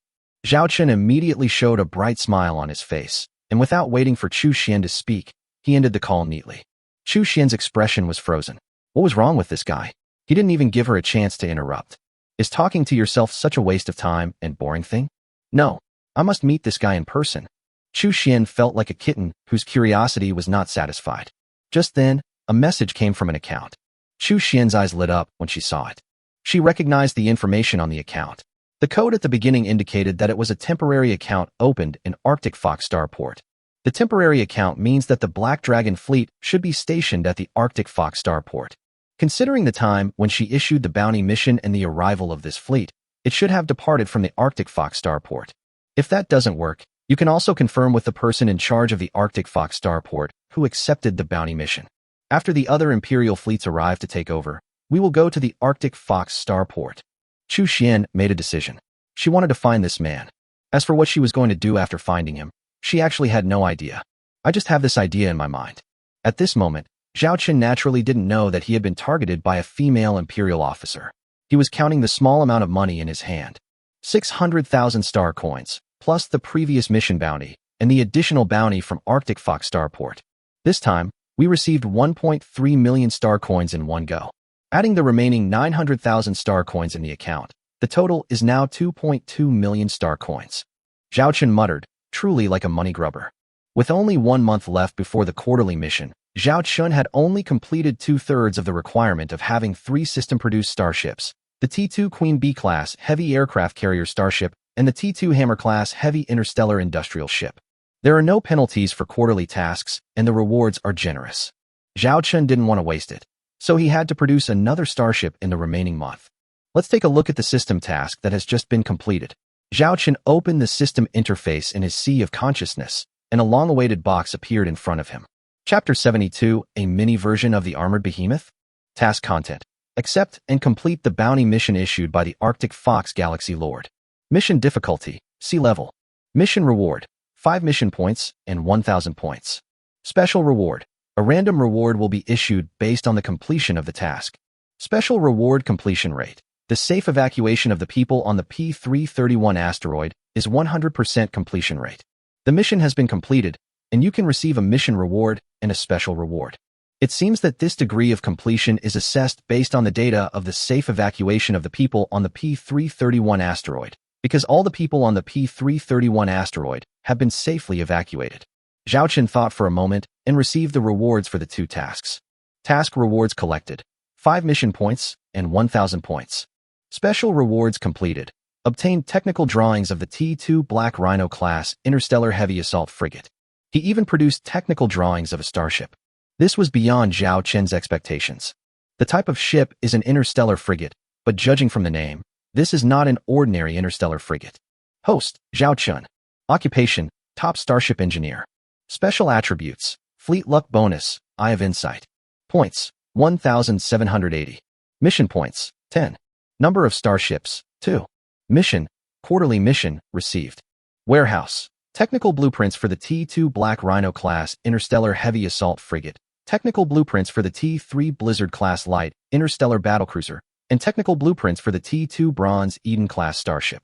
S1: Zhao Chen immediately showed a bright smile on his face, and without waiting for Chu Xian to speak, he ended the call neatly. Chu Xian's expression was frozen. What was wrong with this guy? He didn't even give her a chance to interrupt. Is talking to yourself such a waste of time and boring thing? No, I must meet this guy in person. Chu Xian felt like a kitten whose curiosity was not satisfied. Just then, a message came from an account. Chu Xian's eyes lit up when she saw it. She recognized the information on the account. The code at the beginning indicated that it was a temporary account opened in Arctic Fox Starport. The temporary account means that the Black Dragon fleet should be stationed at the Arctic Fox starport. Considering the time when she issued the bounty mission and the arrival of this fleet, it should have departed from the Arctic Fox starport. If that doesn't work, you can also confirm with the person in charge of the Arctic Fox starport who accepted the bounty mission. After the other Imperial fleets arrive to take over, we will go to the Arctic Fox starport. Chu Xian made a decision. She wanted to find this man. As for what she was going to do after finding him, she actually had no idea. I just have this idea in my mind. At this moment, Zhao Chen naturally didn't know that he had been targeted by a female Imperial officer. He was counting the small amount of money in his hand. 600,000 star coins, plus the previous mission bounty, and the additional bounty from Arctic Fox starport. This time, we received 1.3 million star coins in one go. Adding the remaining 900,000 star coins in the account, the total is now 2.2 million star coins. Zhao Chen muttered, truly like a money grubber. With only 1 month left before the quarterly mission, Zhao Chen had only completed 2/3 of the requirement of having 3 system-produced starships, the T2 Queen B-class heavy aircraft carrier starship and the T2 Hammer-class heavy interstellar industrial ship. There are no penalties for quarterly tasks, and the rewards are generous. Zhao Chen didn't want to waste it, so he had to produce another starship in the remaining month. Let's take a look at the system task that has just been completed. Zhao Chen opened the system interface in his sea of consciousness, and a long-awaited box appeared in front of him. Chapter 72, a mini version of the Armored Behemoth? Task content. Accept and complete the bounty mission issued by the Arctic Fox Galaxy Lord. Mission difficulty, sea level. Mission reward, 5 mission points and 1,000 points. Special reward. A random reward will be issued based on the completion of the task. Special reward completion rate. The safe evacuation of the people on the P331 asteroid is 100% completion rate. The mission has been completed, and you can receive a mission reward and a special reward. It seems that this degree of completion is assessed based on the data of the safe evacuation of the people on the P331 asteroid, because all the people on the P331 asteroid have been safely evacuated. Zhao Chen thought for a moment and received the rewards for the 2 tasks. Task rewards collected, 5 mission points and 1,000 points. Special rewards completed. Obtained technical drawings of the T2 Black Rhino class interstellar heavy assault frigate. He even produced technical drawings of a starship. This was beyond Zhao Chen's expectations. The type of ship is an interstellar frigate, but judging from the name, this is not an ordinary interstellar frigate. Host, Zhao Chen. Occupation, top starship engineer. Special attributes, fleet luck bonus, Eye of Insight. Points, 1,780. Mission points, 10. Number of starships, 2. Mission, quarterly mission, received. Warehouse, technical blueprints for the T2 Black Rhino class interstellar heavy assault frigate, technical blueprints for the T3 Blizzard class light interstellar battlecruiser, and technical blueprints for the T2 Bronze Eden class starship.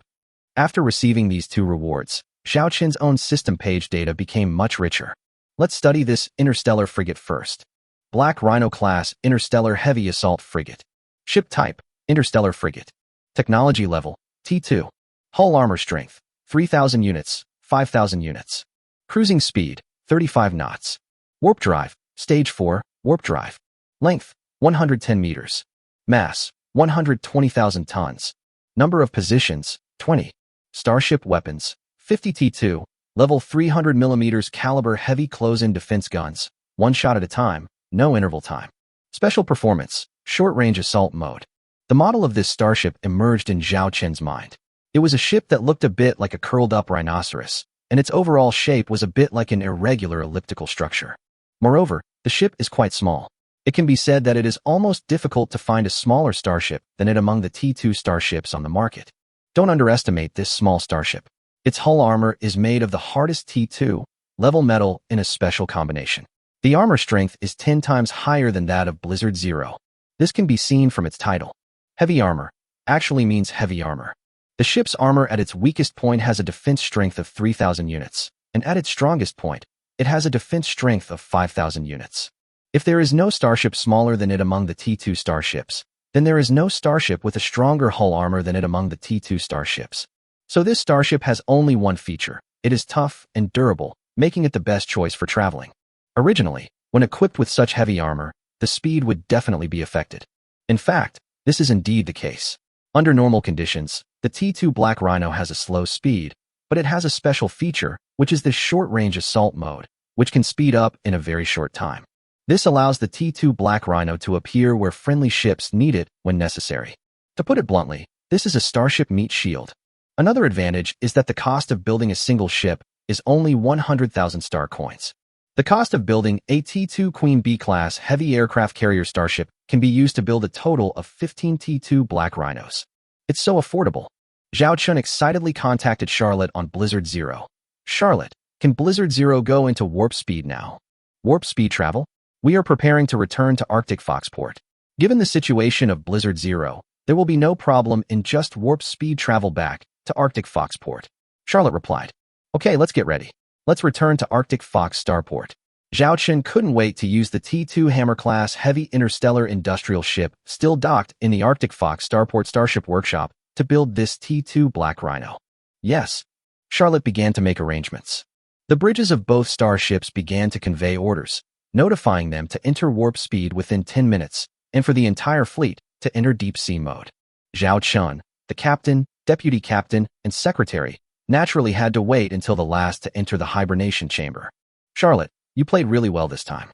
S1: After receiving these 2 rewards, Zhao Chen's own system page data became much richer. Let's study this interstellar frigate first. Black Rhino class interstellar heavy assault frigate. Ship type, interstellar frigate. Technology level, T2. Hull armor strength, 3,000 units, 5,000 units. Cruising speed, 35 knots. Warp drive, stage 4, warp drive. Length, 110 meters. Mass, 120,000 tons. Number of positions, 20. Starship weapons, 50 T2, level 300 mm caliber heavy close-in defense guns, 1 shot at a time, no interval time. Special performance, short-range assault mode. The model of this starship emerged in Zhao Chen's mind. It was a ship that looked a bit like a curled-up rhinoceros, and its overall shape was a bit like an irregular elliptical structure. Moreover, the ship is quite small. It can be said that it is almost difficult to find a smaller starship than it among the T2 starships on the market. Don't underestimate this small starship. Its hull armor is made of the hardest T2 level metal in a special combination. The armor strength is 10 times higher than that of Blizzard Zero. This can be seen from its title. Heavy armor actually means heavy armor. The ship's armor at its weakest point has a defense strength of 3,000 units, and at its strongest point, it has a defense strength of 5,000 units. If there is no starship smaller than it among the T2 starships, then there is no starship with a stronger hull armor than it among the T2 starships. So this starship has only one feature. It is tough and durable, making it the best choice for traveling. Originally, when equipped with such heavy armor, the speed would definitely be affected. In fact, this is indeed the case. Under normal conditions, the T2 Black Rhino has a slow speed, but it has a special feature, which is the short-range assault mode, which can speed up in a very short time. This allows the T2 Black Rhino to appear where friendly ships need it when necessary. To put it bluntly, this is a starship meat shield. Another advantage is that the cost of building a single ship is only 100,000 star coins. The cost of building a T2 Queen B-class heavy aircraft carrier starship can be used to build a total of 15 T2 Black Rhinos. It's so affordable. Zhao Chun excitedly contacted Charlotte on Blizzard Zero. Charlotte, can Blizzard Zero go into warp speed now? Warp speed travel? We are preparing to return to Arctic Foxport. Given the situation of Blizzard Zero, there will be no problem in just warp speed travel back to Arctic Foxport. Charlotte replied. Okay, let's get ready. Let's return to Arctic Fox Starport. Zhao Chun couldn't wait to use the T2 Hammer-class heavy interstellar industrial ship still docked in the Arctic Fox Starport Starship Workshop to build this T2 Black Rhino. Yes. Charlotte began to make arrangements. The bridges of both starships began to convey orders, notifying them to enter warp speed within 10 minutes, and for the entire fleet to enter deep sea mode. Zhao Chun, the captain, deputy captain, and secretary, naturally had to wait until the last to enter the hibernation chamber. Charlotte, you played really well this time.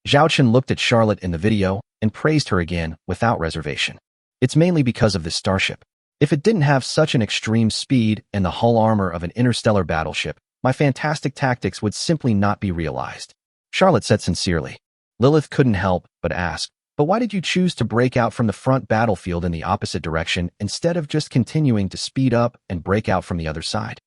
S1: Zhao Chun looked at Charlotte in the video and praised her again without reservation. It's mainly because of this starship. If it didn't have such an extreme speed and the hull armor of an interstellar battleship, my fantastic tactics would simply not be realized. Charlotte said sincerely. Lilith couldn't help but ask, but why did you choose to break out from the front battlefield in the opposite direction instead of just continuing to speed up and break out from the other side?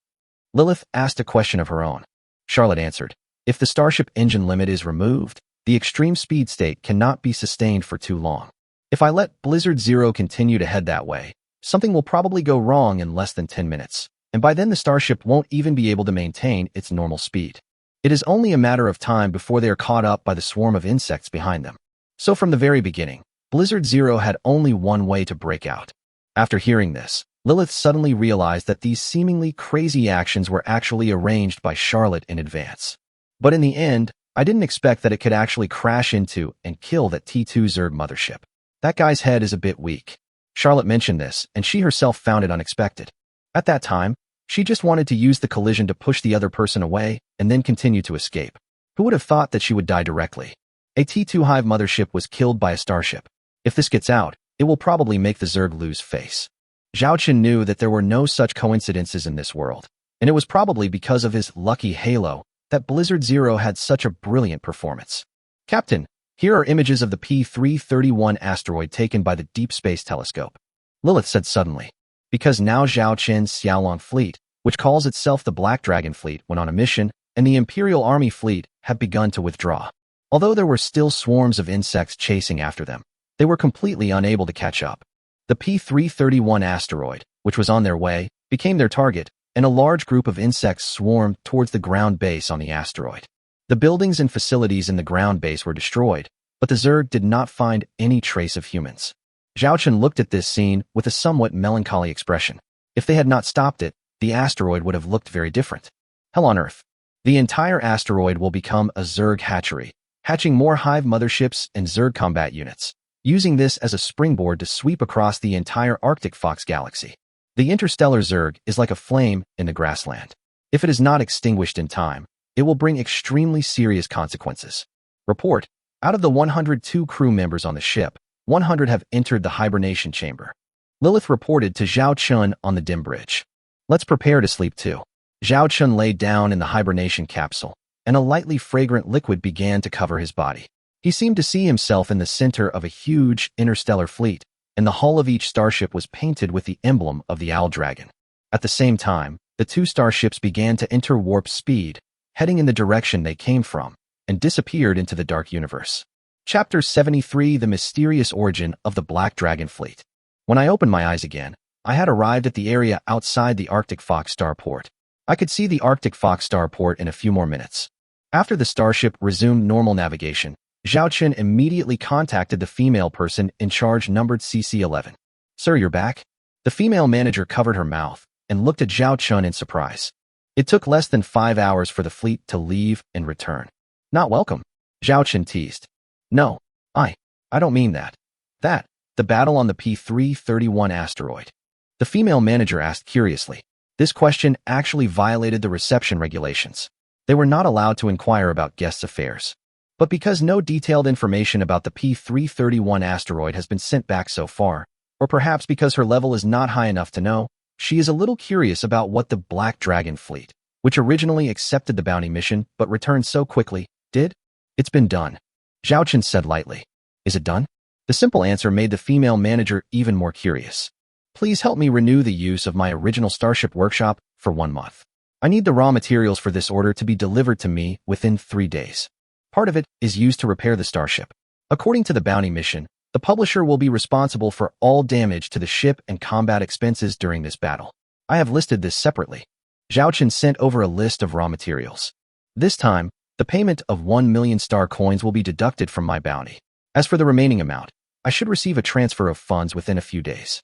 S1: Lilith asked a question of her own. Charlotte answered, if the starship engine limit is removed, the extreme speed state cannot be sustained for too long. If I let Blizzard Zero continue to head that way, something will probably go wrong in less than 10 minutes, and by then the starship won't even be able to maintain its normal speed. It is only a matter of time before they are caught up by the swarm of insects behind them. So from the very beginning, Blizzard Zero had only one way to break out. After hearing this, Lilith suddenly realized that these seemingly crazy actions were actually arranged by Charlotte in advance. But in the end, I didn't expect that it could actually crash into and kill that T2 Zerg mothership. That guy's head is a bit weak. Charlotte mentioned this, and she herself found it unexpected. At that time, she just wanted to use the collision to push the other person away and then continue to escape. Who would have thought that she would die directly? A T2 Hive mothership was killed by a starship. If this gets out, it will probably make the Zerg lose face. Zhao Chun knew that there were no such coincidences in this world, and it was probably because of his lucky halo that Blizzard Zero had such a brilliant performance. Captain, here are images of the P-331 asteroid taken by the Deep Space Telescope. Lilith said suddenly, because now Zhao Chun's Xiaolong fleet, which calls itself the Black Dragon Fleet, went on a mission, and the Imperial Army fleet had begun to withdraw. Although there were still swarms of insects chasing after them, they were completely unable to catch up. The P-331 asteroid, which was on their way, became their target, and a large group of insects swarmed towards the ground base on the asteroid. The buildings and facilities in the ground base were destroyed, but the Zerg did not find any trace of humans. Zhao Chun looked at this scene with a somewhat melancholy expression. If they had not stopped it, the asteroid would have looked very different. Hell on Earth. The entire asteroid will become a Zerg hatchery, hatching more Hive motherships and Zerg combat units, using this as a springboard to sweep across the entire Arctic Fox galaxy. The interstellar Zerg is like a flame in the grassland. If it is not extinguished in time, it will bring extremely serious consequences. Report, out of the 102 crew members on the ship, 100 have entered the hibernation chamber. Lilith reported to Zhao Chun on the dim bridge. Let's prepare to sleep too. Zhao Chun lay down in the hibernation capsule, and a lightly fragrant liquid began to cover his body. He seemed to see himself in the center of a huge interstellar fleet, and the hull of each starship was painted with the emblem of the Owl Dragon. At the same time, the two starships began to enter warp speed, heading in the direction they came from, and disappeared into the dark universe. Chapter 73: The Mysterious Origin of the Black Dragon Fleet. When I opened my eyes again, I had arrived at the area outside the Arctic Fox Starport. I could see the Arctic Fox Starport in a few more minutes. After the starship resumed normal navigation, Zhao Chun immediately contacted the female person in charge numbered CC-11. Sir, you're back? The female manager covered her mouth and looked at Zhao Chun in surprise. It took less than 5 hours for the fleet to leave and return. Not welcome, Zhao Chun teased. No, I don't mean that. The battle on the P-331 asteroid. The female manager asked curiously. This question actually violated the reception regulations. They were not allowed to inquire about guests' affairs. But because no detailed information about the P-331 asteroid has been sent back so far, or perhaps because her level is not high enough to know, she is a little curious about what the Black Dragon Fleet, which originally accepted the bounty mission but returned so quickly, did? It's been done, Zhao Chen said lightly. Is it done? The simple answer made the female manager even more curious. Please help me renew the use of my original Starship workshop for 1 month. I need the raw materials for this order to be delivered to me within 3 days. Part of it is used to repair the starship. According to the bounty mission, the publisher will be responsible for all damage to the ship and combat expenses during this battle. I have listed this separately. Zhao Chen sent over a list of raw materials. This time, the payment of 1 million star coins will be deducted from my bounty. As for the remaining amount, I should receive a transfer of funds within a few days.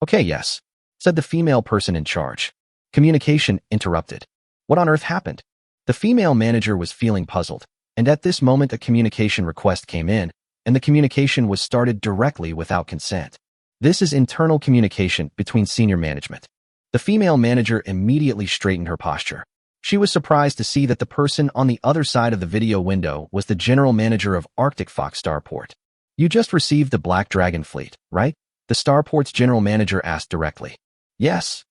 S1: Okay, yes, said the female person in charge. Communication interrupted. What on earth happened? The female manager was feeling puzzled, and at this moment a communication request came in, and the communication was started directly without consent. This is internal communication between senior management. The female manager immediately straightened her posture. She was surprised to see that the person on the other side of the video window was the general manager of Arctic Fox Starport. You just received the Black Dragon Fleet, right? The Starport's general manager asked directly. Yes,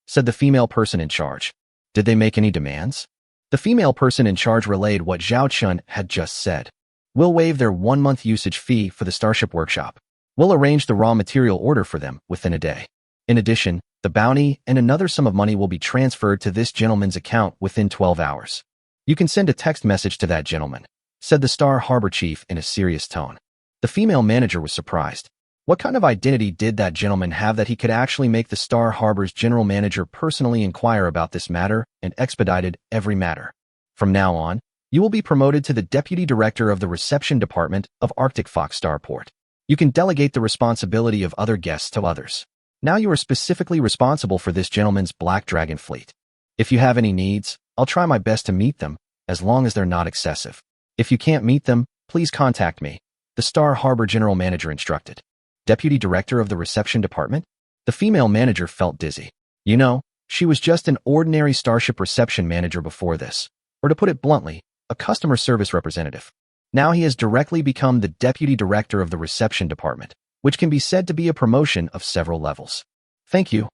S1: said the female person in charge. Did they make any demands? The female person in charge relayed what Zhao Chen had just said. We'll waive their 1-month usage fee for the Starship Workshop. We'll arrange the raw material order for them within a day. In addition, the bounty and another sum of money will be transferred to this gentleman's account within 12 hours. You can send a text message to that gentleman, said the Star Harbor chief in a serious tone. The female manager was surprised. What kind of identity did that gentleman have that he could actually make the Star Harbor's general manager personally inquire about this matter and expedited every matter? From now on, you will be promoted to the Deputy Director of the Reception Department of Arctic Fox Starport. You can delegate the responsibility of other guests to others. Now you are specifically responsible for this gentleman's Black Dragon Fleet. If you have any needs, I'll try my best to meet them, as long as they're not excessive. If you can't meet them, please contact me, the Star Harbor General Manager instructed. Deputy Director of the Reception Department? The female manager felt dizzy. You know, she was just an ordinary Starship reception manager before this, or to put it bluntly, a customer service representative. Now he has directly become the Deputy Director of the Reception Department, which can be said to be a promotion of several levels. Thank you,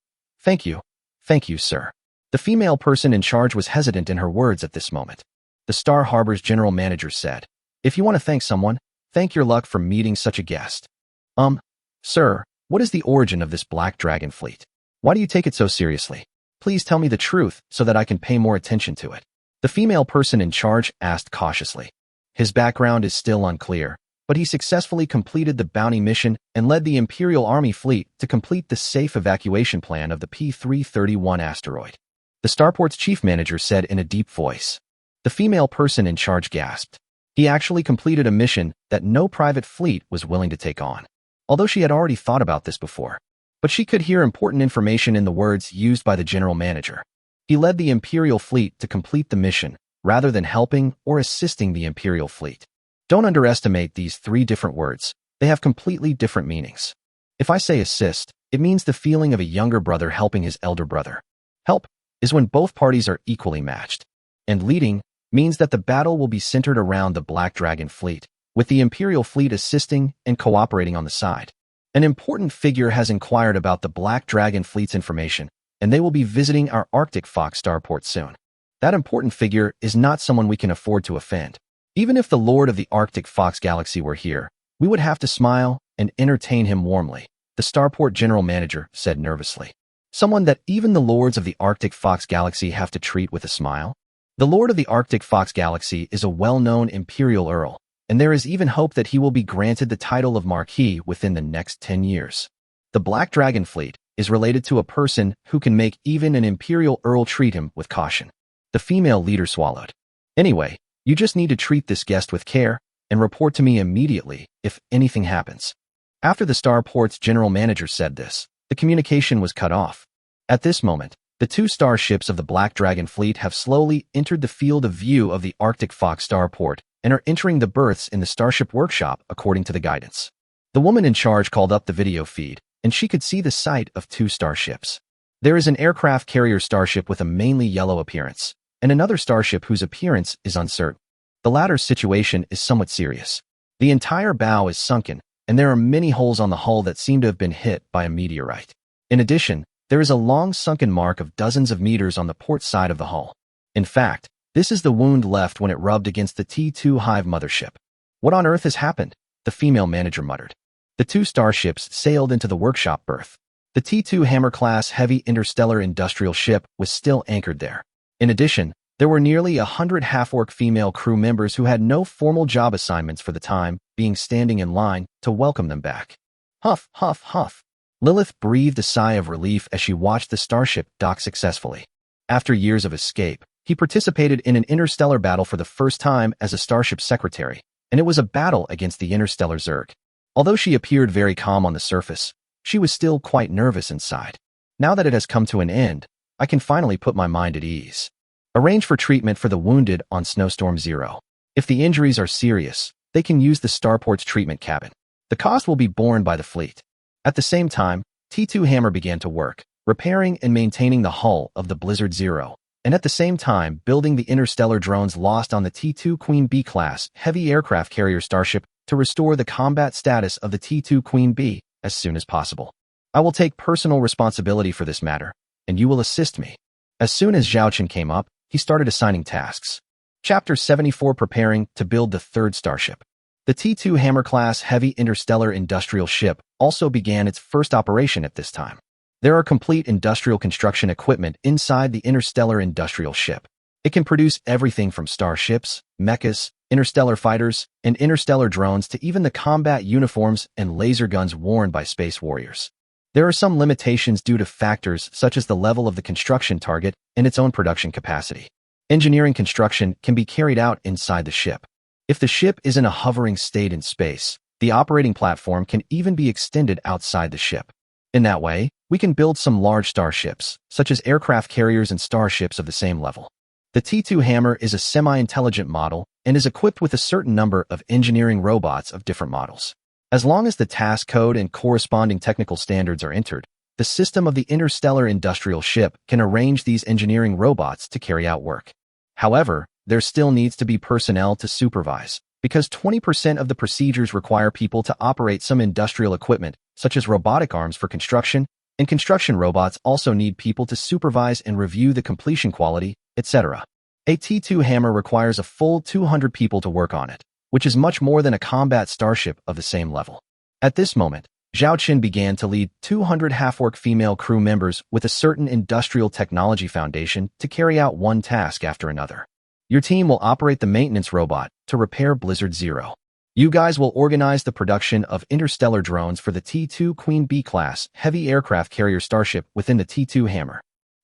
S1: sir. The female person in charge was hesitant in her words at this moment. The Star Harbor's general manager said, if you want to thank someone, thank your luck for meeting such a guest. Sir, what is the origin of this Black Dragon Fleet? Why do you take it so seriously? Please tell me the truth so that I can pay more attention to it. The female person in charge asked cautiously. His background is still unclear, but he successfully completed the bounty mission and led the Imperial Army fleet to complete the safe evacuation plan of the P-331 asteroid. The Starport's chief manager said in a deep voice. The female person in charge gasped. He actually completed a mission that no private fleet was willing to take on. Although she had already thought about this before, but she could hear important information in the words used by the general manager. He led the Imperial fleet to complete the mission, rather than helping or assisting the Imperial fleet. Don't underestimate these 3 different words. They have completely different meanings. If I say assist, it means the feeling of a younger brother helping his elder brother. Help is when both parties are equally matched. And leading means that the battle will be centered around the Black Dragon Fleet, with the Imperial fleet assisting and cooperating on the side. An important figure has inquired about the Black Dragon Fleet's information, and they will be visiting our Arctic Fox Starport soon. That important figure is not someone we can afford to offend. Even if the Lord of the Arctic Fox Galaxy were here, we would have to smile and entertain him warmly, the Starport General Manager said nervously. Someone that even the Lords of the Arctic Fox Galaxy have to treat with a smile? The Lord of the Arctic Fox Galaxy is a well-known Imperial Earl, and there is even hope that he will be granted the title of Marquis within the next 10 years. The Black Dragon Fleet is related to a person who can make even an Imperial Earl treat him with caution. The female leader swallowed. Anyway, you just need to treat this guest with care and report to me immediately if anything happens. After the Starport's general manager said this, the communication was cut off. At this moment, the 2 starships of the Black Dragon Fleet have slowly entered the field of view of the Arctic Fox Starport and are entering the berths in the Starship Workshop according to the guidance. The woman in charge called up the video feed, and she could see the sight of 2 starships. There is an aircraft carrier starship with a mainly yellow appearance, and another starship whose appearance is uncertain. The latter's situation is somewhat serious. The entire bow is sunken, and there are many holes on the hull that seem to have been hit by a meteorite. In addition, there is a long sunken mark of dozens of meters on the port side of the hull. In fact, this is the wound left when it rubbed against the T2 Hive mothership. What on earth has happened? The female manager muttered. The two starships sailed into the workshop berth. The T2 Hammer-class heavy interstellar industrial ship was still anchored there. In addition, there were nearly 100 half-orc female crew members who had no formal job assignments for the time being standing in line to welcome them back. Huff, huff, huff. Lilith breathed a sigh of relief as she watched the starship dock successfully. After years of escape, he participated in an interstellar battle for the first time as a starship secretary, and it was a battle against the interstellar Zerg. Although she appeared very calm on the surface, she was still quite nervous inside. Now that it has come to an end, I can finally put my mind at ease. Arrange for treatment for the wounded on Snowstorm Zero. If the injuries are serious, they can use the starport's treatment cabin. The cost will be borne by the fleet. At the same time, T2 Hammer began to work, repairing and maintaining the hull of the Blizzard Zero, and at the same time building the interstellar drones lost on the T2 Queen Bee class heavy aircraft carrier starship to restore the combat status of the T2 Queen Bee as soon as possible. I will take personal responsibility for this matter, and you will assist me. As soon as Zhao Chen came up, he started assigning tasks. Chapter 74 Preparing to build the third starship. The T2 Hammer-class heavy interstellar industrial ship also began its first operation at this time. There are complete industrial construction equipment inside the interstellar industrial ship. It can produce everything from starships, mechas, interstellar fighters, and interstellar drones to even the combat uniforms and laser guns worn by space warriors. There are some limitations due to factors such as the level of the construction target and its own production capacity. Engineering construction can be carried out inside the ship. If the ship is in a hovering state in space, the operating platform can even be extended outside the ship. In that way, we can build some large starships, such as aircraft carriers and starships of the same level. The T2 Hammer is a semi-intelligent model and is equipped with a certain number of engineering robots of different models. As long as the task code and corresponding technical standards are entered, the system of the interstellar industrial ship can arrange these engineering robots to carry out work. However, there still needs to be personnel to supervise, because 20% of the procedures require people to operate some industrial equipment, such as robotic arms for construction, and construction robots also need people to supervise and review the completion quality, etc. A T2 Hammer requires a full 200 people to work on it, which is much more than a combat starship of the same level. At this moment, Zhao Chen began to lead 200 half-orc female crew members with a certain industrial technology foundation to carry out one task after another. Your team will operate the maintenance robot to repair Blizzard Zero. You guys will organize the production of interstellar drones for the T2 Queen Bee class heavy aircraft carrier starship within the T2 Hammer.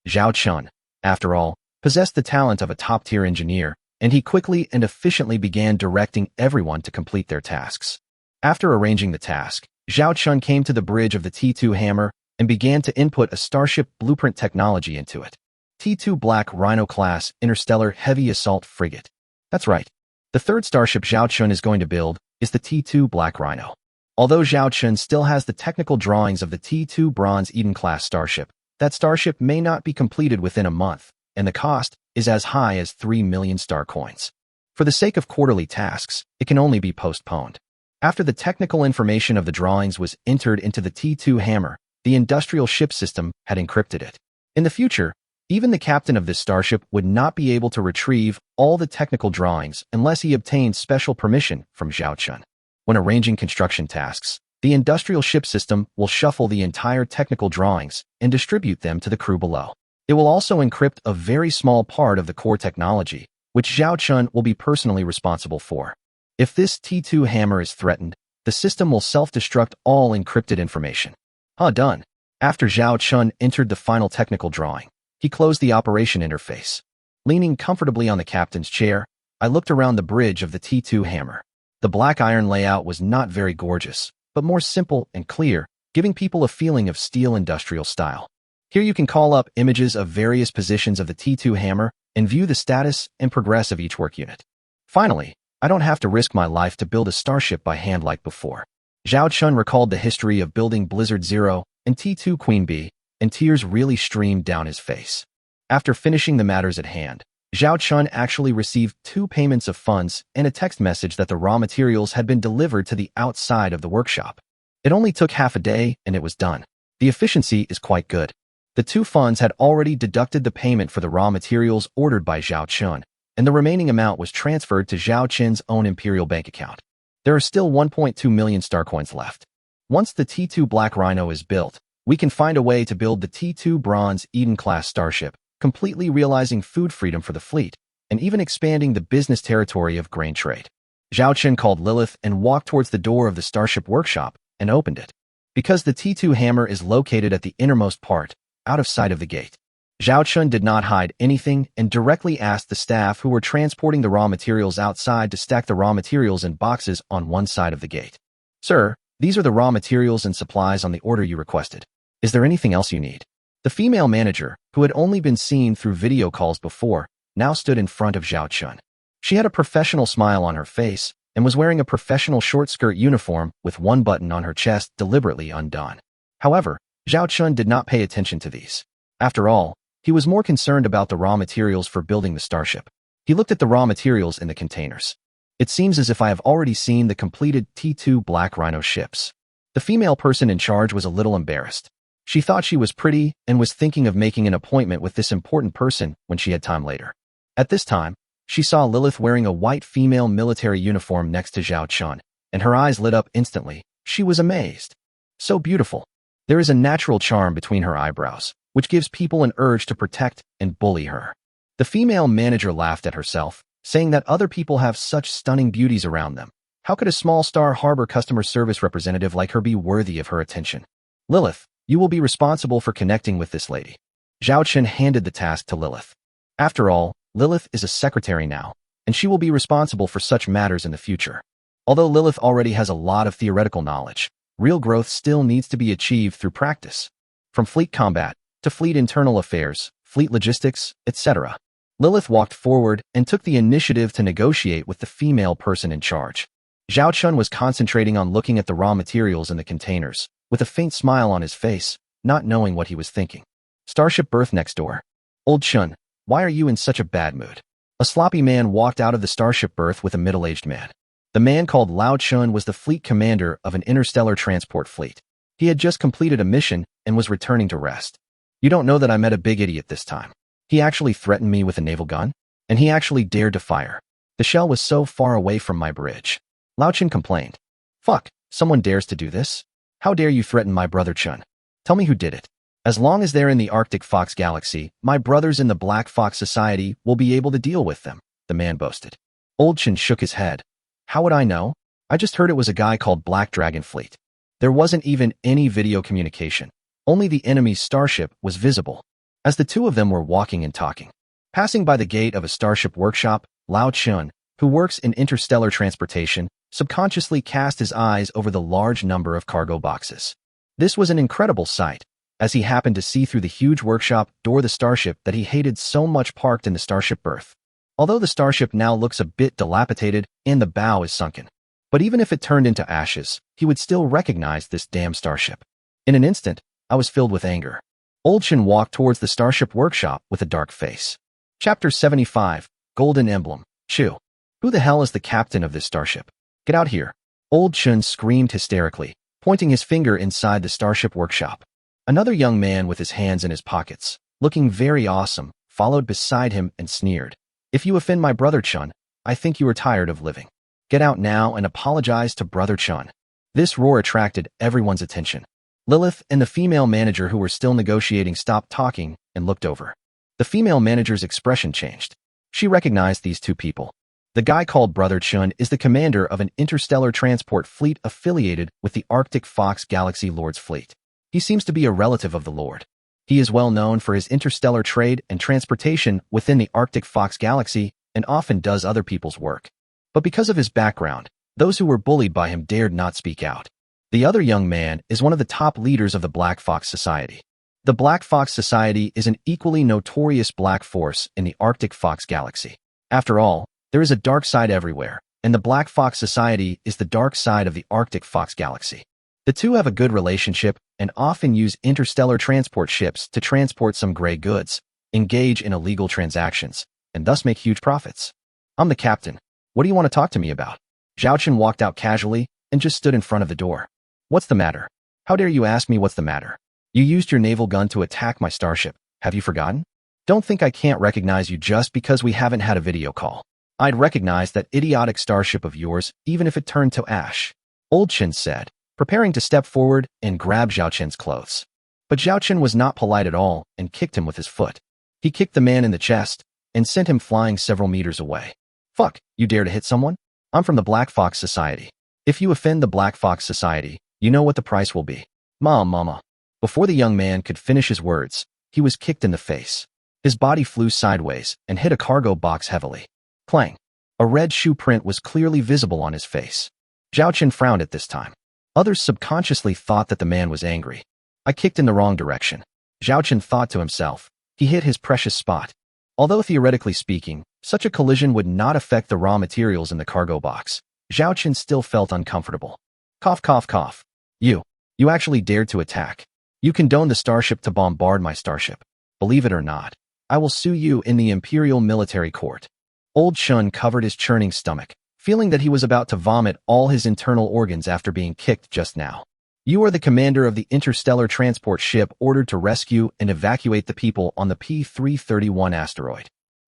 S1: Zhao Chen, after all, possessed the talent of a top-tier engineer, and he quickly and efficiently began directing everyone to complete their tasks. After arranging the task, Zhao Chen came to the bridge of the T2 Hammer and began to input a starship blueprint technology into it. T2 Black Rhino class interstellar heavy assault frigate. That's right. The third starship Zhao Chen is going to build is the T2 Black Rhino. Although Zhao Chen still has the technical drawings of the T2 Bronze Eden class starship, that starship may not be completed within a month, and the cost is as high as 3 million star coins. For the sake of quarterly tasks, it can only be postponed. After the technical information of the drawings was entered into the T2 Hammer, the industrial ship system had encrypted it. In the future, even the captain of this starship would not be able to retrieve all the technical drawings unless he obtained special permission from Zhao Chen. When arranging construction tasks, the industrial ship system will shuffle the entire technical drawings and distribute them to the crew below. It will also encrypt a very small part of the core technology, which Zhao Chen will be personally responsible for. If this T2 Hammer is threatened, the system will self-destruct all encrypted information. Done. After Zhao Chen entered the final technical drawing, he closed the operation interface. Leaning comfortably on the captain's chair, I looked around the bridge of the T2 Hammer. The black iron layout was not very gorgeous, but more simple and clear, giving people a feeling of steel industrial style. Here you can call up images of various positions of the T2 Hammer and view the status and progress of each work unit. Finally, I don't have to risk my life to build a starship by hand like before. Zhao Chen recalled the history of building Blizzard Zero and T2 Queen Bee, and tears really streamed down his face. After finishing the matters at hand, Zhao Chun actually received 2 payments of funds and a text message that the raw materials had been delivered to the outside of the workshop. It only took half a day and it was done. The efficiency is quite good. The 2 funds had already deducted the payment for the raw materials ordered by Zhao Chun, and the remaining amount was transferred to Zhao Chen's own Imperial bank account. There are still 1.2 million star coins left. Once the T2 Black Rhino is built, we can find a way to build the T2 Bronze Eden-class starship, completely realizing food freedom for the fleet, and even expanding the business territory of grain trade. Zhao Chen called Lilith and walked towards the door of the starship workshop and opened it. Because the T2 hammer is located at the innermost part, out of sight of the gate, Zhao Chun did not hide anything and directly asked the staff who were transporting the raw materials outside to stack the raw materials in boxes on one side of the gate. "Sir, these are the raw materials and supplies on the order you requested. Is there anything else you need?" The female manager, who had only been seen through video calls before, now stood in front of Zhao Chun. She had a professional smile on her face and was wearing a professional short-skirt uniform with one button on her chest deliberately undone. However, Zhao Chun did not pay attention to these. After all, he was more concerned about the raw materials for building the starship. He looked at the raw materials in the containers. "It seems as if I have already seen the completed T2 Black Rhino ships." The female person in charge was a little embarrassed. She thought she was pretty and was thinking of making an appointment with this important person when she had time later. At this time, she saw Lilith wearing a white female military uniform next to Zhao Chun, and her eyes lit up instantly. She was amazed. So beautiful. There is a natural charm between her eyebrows, which gives people an urge to protect and bully her. The female manager laughed at herself, saying that other people have such stunning beauties around them. How could a small Star Harbor customer service representative like her be worthy of her attention? "Lilith, you will be responsible for connecting with this lady." Zhao Chen handed the task to Lilith. After all, Lilith is a secretary now, and she will be responsible for such matters in the future. Although Lilith already has a lot of theoretical knowledge, real growth still needs to be achieved through practice. From fleet combat, to fleet internal affairs, fleet logistics, etc. Lilith walked forward and took the initiative to negotiate with the female person in charge. Zhao Chun was concentrating on looking at the raw materials in the containers, with a faint smile on his face, not knowing what he was thinking. Starship berth next door. "Old Chun, why are you in such a bad mood?" A sloppy man walked out of the starship berth with a middle-aged man. The man called Lao Chun was the fleet commander of an interstellar transport fleet. He had just completed a mission and was returning to rest. "You don't know that I met a big idiot this time. He actually threatened me with a naval gun, and he actually dared to fire. The shell was so far away from my bridge." Lao Chun complained. "Fuck, someone dares to do this? How dare you threaten my brother Chun? Tell me who did it. As long as they're in the Arctic Fox Galaxy, my brothers in the Black Fox Society will be able to deal with them," the man boasted. Old Chun shook his head. "How would I know? I just heard it was a guy called Black Dragon Fleet. There wasn't even any video communication. Only the enemy's starship was visible." As the two of them were walking and talking, passing by the gate of a starship workshop, Lao Chun, who works in interstellar transportation, subconsciously cast his eyes over the large number of cargo boxes. This was an incredible sight, as he happened to see through the huge workshop door the starship that he hated so much parked in the starship berth. Although the starship now looks a bit dilapidated and the bow is sunken, but even if it turned into ashes, he would still recognize this damn starship. In an instant, I was filled with anger. Old Chun walked towards the starship workshop with a dark face. Chapter 75, Golden Emblem, Chu. "Who the hell is the captain of this starship? Get out here." Old Chun screamed hysterically, pointing his finger inside the starship workshop. Another young man with his hands in his pockets, looking very awesome, followed beside him and sneered. "If you offend my brother Chun, I think you are tired of living. Get out now and apologize to brother Chun." This roar attracted everyone's attention. Lilith and the female manager who were still negotiating stopped talking and looked over. The female manager's expression changed. She recognized these two people. The guy called Brother Chun is the commander of an interstellar transport fleet affiliated with the Arctic Fox Galaxy Lord's fleet. He seems to be a relative of the Lord. He is well known for his interstellar trade and transportation within the Arctic Fox Galaxy and often does other people's work. But because of his background, those who were bullied by him dared not speak out. The other young man is one of the top leaders of the Black Fox Society. The Black Fox Society is an equally notorious black force in the Arctic Fox Galaxy. After all, there is a dark side everywhere, and the Black Fox Society is the dark side of the Arctic Fox Galaxy. The two have a good relationship and often use interstellar transport ships to transport some gray goods, engage in illegal transactions, and thus make huge profits. I'm the captain. What do you want to talk to me about? Zhao Chen walked out casually and just stood in front of the door. What's the matter? How dare you ask me what's the matter? You used your naval gun to attack my starship. Have you forgotten? Don't think I can't recognize you just because we haven't had a video call. I'd recognize that idiotic starship of yours even if it turned to ash. Old Chen said, preparing to step forward and grab Zhao Chen's clothes. But Zhao Chen was not polite at all and kicked him with his foot. He kicked the man in the chest and sent him flying several meters away. Fuck, you dare to hit someone? I'm from the Black Fox Society. If you offend the Black Fox Society, you know what the price will be. Mama. Before the young man could finish his words, he was kicked in the face. His body flew sideways and hit a cargo box heavily. Clang. A red shoe print was clearly visible on his face. Zhao Chen frowned at this time. Others subconsciously thought that the man was angry. I kicked in the wrong direction. Zhao Chen thought to himself. He hit his precious spot. Although theoretically speaking, such a collision would not affect the raw materials in the cargo box, Zhao Chen still felt uncomfortable. Cough, cough, cough. You actually dared to attack. You condoned the starship to bombard my starship. Believe it or not, I will sue you in the Imperial Military Court. Old Shun covered his churning stomach, feeling that he was about to vomit all his internal organs after being kicked just now. You are the commander of the interstellar transport ship ordered to rescue and evacuate the people on the P-331 asteroid.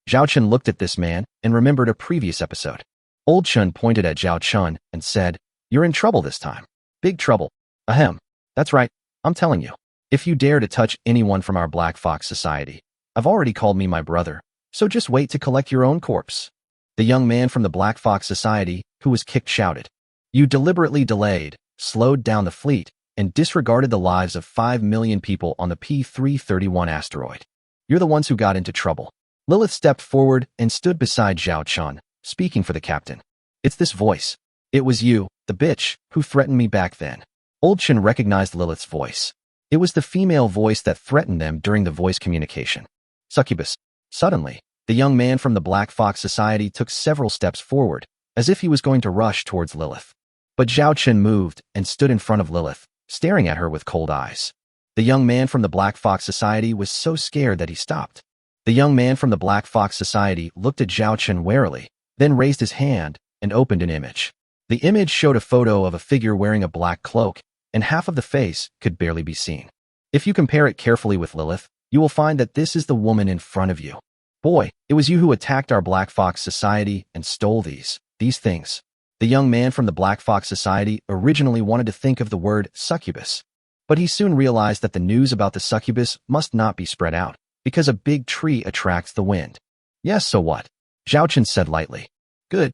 S1: Zhao Chen looked at this man and remembered a previous episode. Old Shun pointed at Zhao Chen and said, "You're in trouble this time. Big trouble. Ahem. That's right. I'm telling you. If you dare to touch anyone from our Black Fox Society, I've already called me my brother, so just wait to collect your own corpse." The young man from the Black Fox Society, who was kicked, shouted, "You deliberately delayed, slowed down the fleet, and disregarded the lives of 5 million people on the P-331 asteroid. You're the ones who got into trouble." Lilith stepped forward and stood beside Zhao Chen, speaking for the captain. "It's this voice. It was you, the bitch, who threatened me back then." Old Chen recognized Lilith's voice. It was the female voice that threatened them during the voice communication. Succubus. Suddenly, the young man from the Black Fox Society took several steps forward, as if he was going to rush towards Lilith. But Zhao Chen moved and stood in front of Lilith, staring at her with cold eyes. The young man from the Black Fox Society was so scared that he stopped. The young man from the Black Fox Society looked at Zhao Chen warily, then raised his hand and opened an image. The image showed a photo of a figure wearing a black cloak, and half of the face could barely be seen. If you compare it carefully with Lilith, you will find that this is the woman in front of you. Boy, it was you who attacked our Black Fox Society and stole these things. The young man from the Black Fox Society originally wanted to think of the word succubus, but he soon realized that the news about the succubus must not be spread out, because a big tree attracts the wind. "Yes, so what?" Zhao Chen said lightly. Good.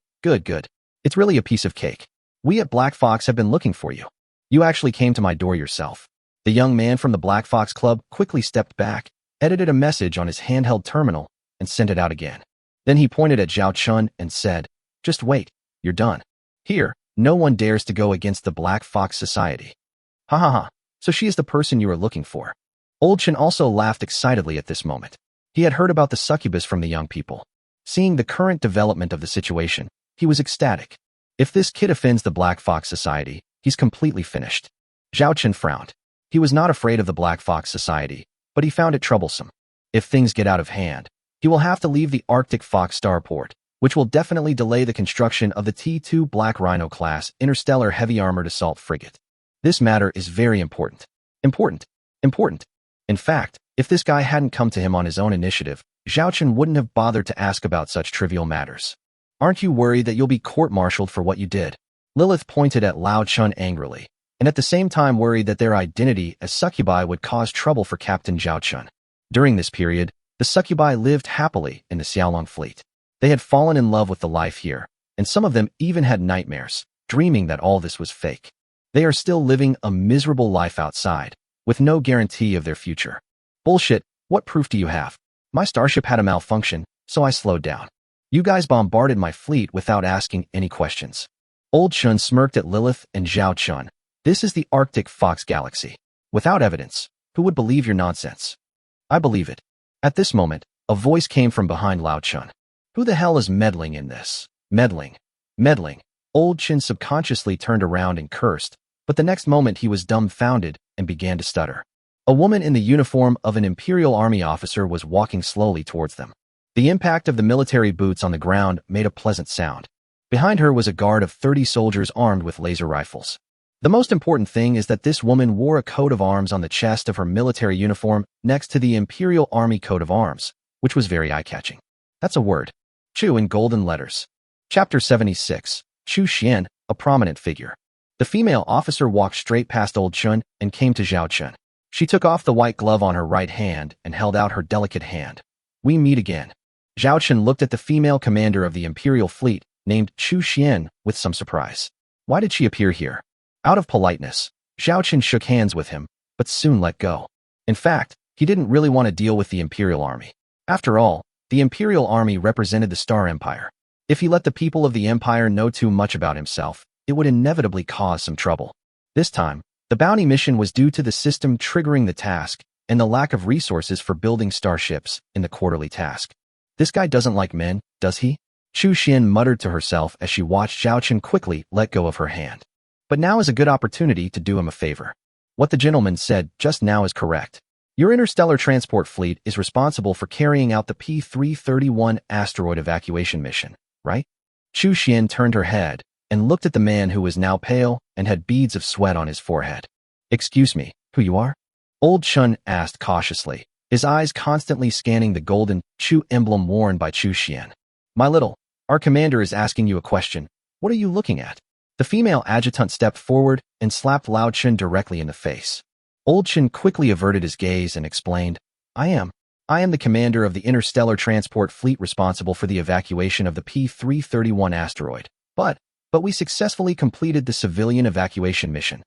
S1: It's really a piece of cake. We at Black Fox have been looking for you. You actually came to my door yourself." The young man from the Black Fox Club quickly stepped back, edited a message on his handheld terminal, and sent it out again. Then he pointed at Zhao Chen and said, "Just wait, you're done. Here, no one dares to go against the Black Fox Society." Ha ha ha, so she is the person you are looking for. Old Chen also laughed excitedly at this moment. He had heard about the succubus from the young people. Seeing the current development of the situation, he was ecstatic. If this kid offends the Black Fox Society, he's completely finished. Zhao Chen frowned. He was not afraid of the Black Fox Society, but he found it troublesome. If things get out of hand, he will have to leave the Arctic Fox starport, which will definitely delay the construction of the T-2 Black Rhino class interstellar heavy armored assault frigate. This matter is very important. Important. In fact, if this guy hadn't come to him on his own initiative, Zhao Chen wouldn't have bothered to ask about such trivial matters. "Aren't you worried that you'll be court-martialed for what you did?" Lilith pointed at Lao Chun angrily, and at the same time worried that their identity as succubi would cause trouble for Captain Zhao Chun. During this period, the succubi lived happily in the Xiaolong fleet. They had fallen in love with the life here, and some of them even had nightmares, dreaming that all this was fake. They are still living a miserable life outside, with no guarantee of their future. "Bullshit, what proof do you have? My starship had a malfunction, so I slowed down. You guys bombarded my fleet without asking any questions." Old Shun smirked at Lilith and Zhao Chun. "This is the Arctic Fox Galaxy. Without evidence, who would believe your nonsense?" "I believe it." At this moment, a voice came from behind Lao Chun. "Who the hell is meddling in this?" Meddling. Old Chin subconsciously turned around and cursed, but the next moment he was dumbfounded and began to stutter. A woman in the uniform of an Imperial Army officer was walking slowly towards them. The impact of the military boots on the ground made a pleasant sound. Behind her was a guard of 30 soldiers armed with laser rifles. The most important thing is that this woman wore a coat of arms on the chest of her military uniform next to the Imperial Army coat of arms, which was very eye-catching. That's a word. Chu in golden letters. Chapter 76. Chu Xian, a prominent figure. The female officer walked straight past old Chun and came to Zhao Chun. She took off the white glove on her right hand and held out her delicate hand. We meet again. Zhao Chun looked at the female commander of the Imperial fleet, named Chu Xian, with some surprise. Why did she appear here? Out of politeness, Zhao Chun shook hands with him, but soon let go. In fact, he didn't really want to deal with the Imperial Army. After all, the Imperial Army represented the Star Empire. If he let the people of the Empire know too much about himself, it would inevitably cause some trouble. This time, the bounty mission was due to the system triggering the task and the lack of resources for building starships in the quarterly task. This guy doesn't like men, does he? Chu Xian muttered to herself as she watched Zhao Chun quickly let go of her hand. But now is a good opportunity to do him a favor. What the gentleman said just now is correct. Your interstellar transport fleet is responsible for carrying out the P-331 asteroid evacuation mission, right? Chu Xian turned her head and looked at the man who was now pale and had beads of sweat on his forehead. Excuse me, who you are? Old Chun asked cautiously, his eyes constantly scanning the golden Chu emblem worn by Chu Xian. My little, our commander is asking you a question. What are you looking at? The female adjutant stepped forward and slapped Lao Chun directly in the face. Old Chun quickly averted his gaze and explained, I am the commander of the interstellar transport fleet responsible for the evacuation of the P-331 asteroid. But we successfully completed the civilian evacuation mission.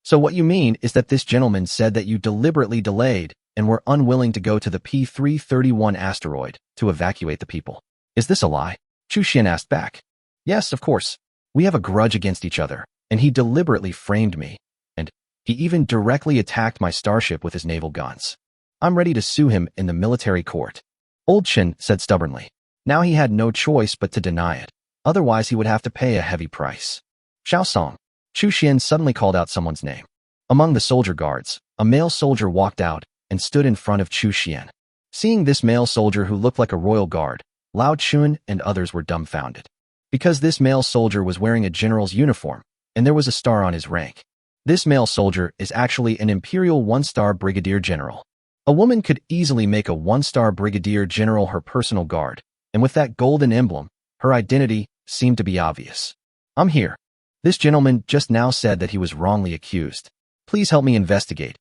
S1: So what you mean is that this gentleman said that you deliberately delayed and were unwilling to go to the P-331 asteroid to evacuate the people. Is this a lie? Chu Xian asked back. Yes, of course. We have a grudge against each other, and he deliberately framed me, and he even directly attacked my starship with his naval guns. I'm ready to sue him in the military court. Old Chen said stubbornly. Now he had no choice but to deny it. Otherwise, he would have to pay a heavy price. Xiao Song. Chu Xian suddenly called out someone's name. Among the soldier guards, a male soldier walked out and stood in front of Chu Xian. Seeing this male soldier who looked like a royal guard, Lao Chun and others were dumbfounded. Because this male soldier was wearing a general's uniform, and there was a star on his rank. This male soldier is actually an Imperial 1-star Brigadier General. A woman could easily make a 1-star Brigadier General her personal guard, and with that golden emblem, her identity seemed to be obvious. I'm here. This gentleman just now said that he was wrongly accused. Please help me investigate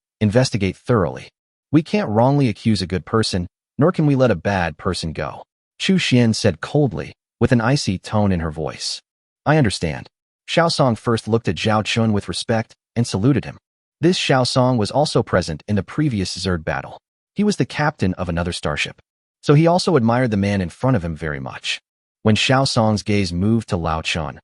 S1: thoroughly. We can't wrongly accuse a good person, nor can we let a bad person go. Chu Xian said coldly, with an icy tone in her voice. I understand. Xiao Song first looked at Zhao Chun with respect and saluted him. This Xiao Song was also present in the previous Zerd battle. He was the captain of another starship, so he also admired the man in front of him very much. When Xiao Song's gaze moved to Lao Chun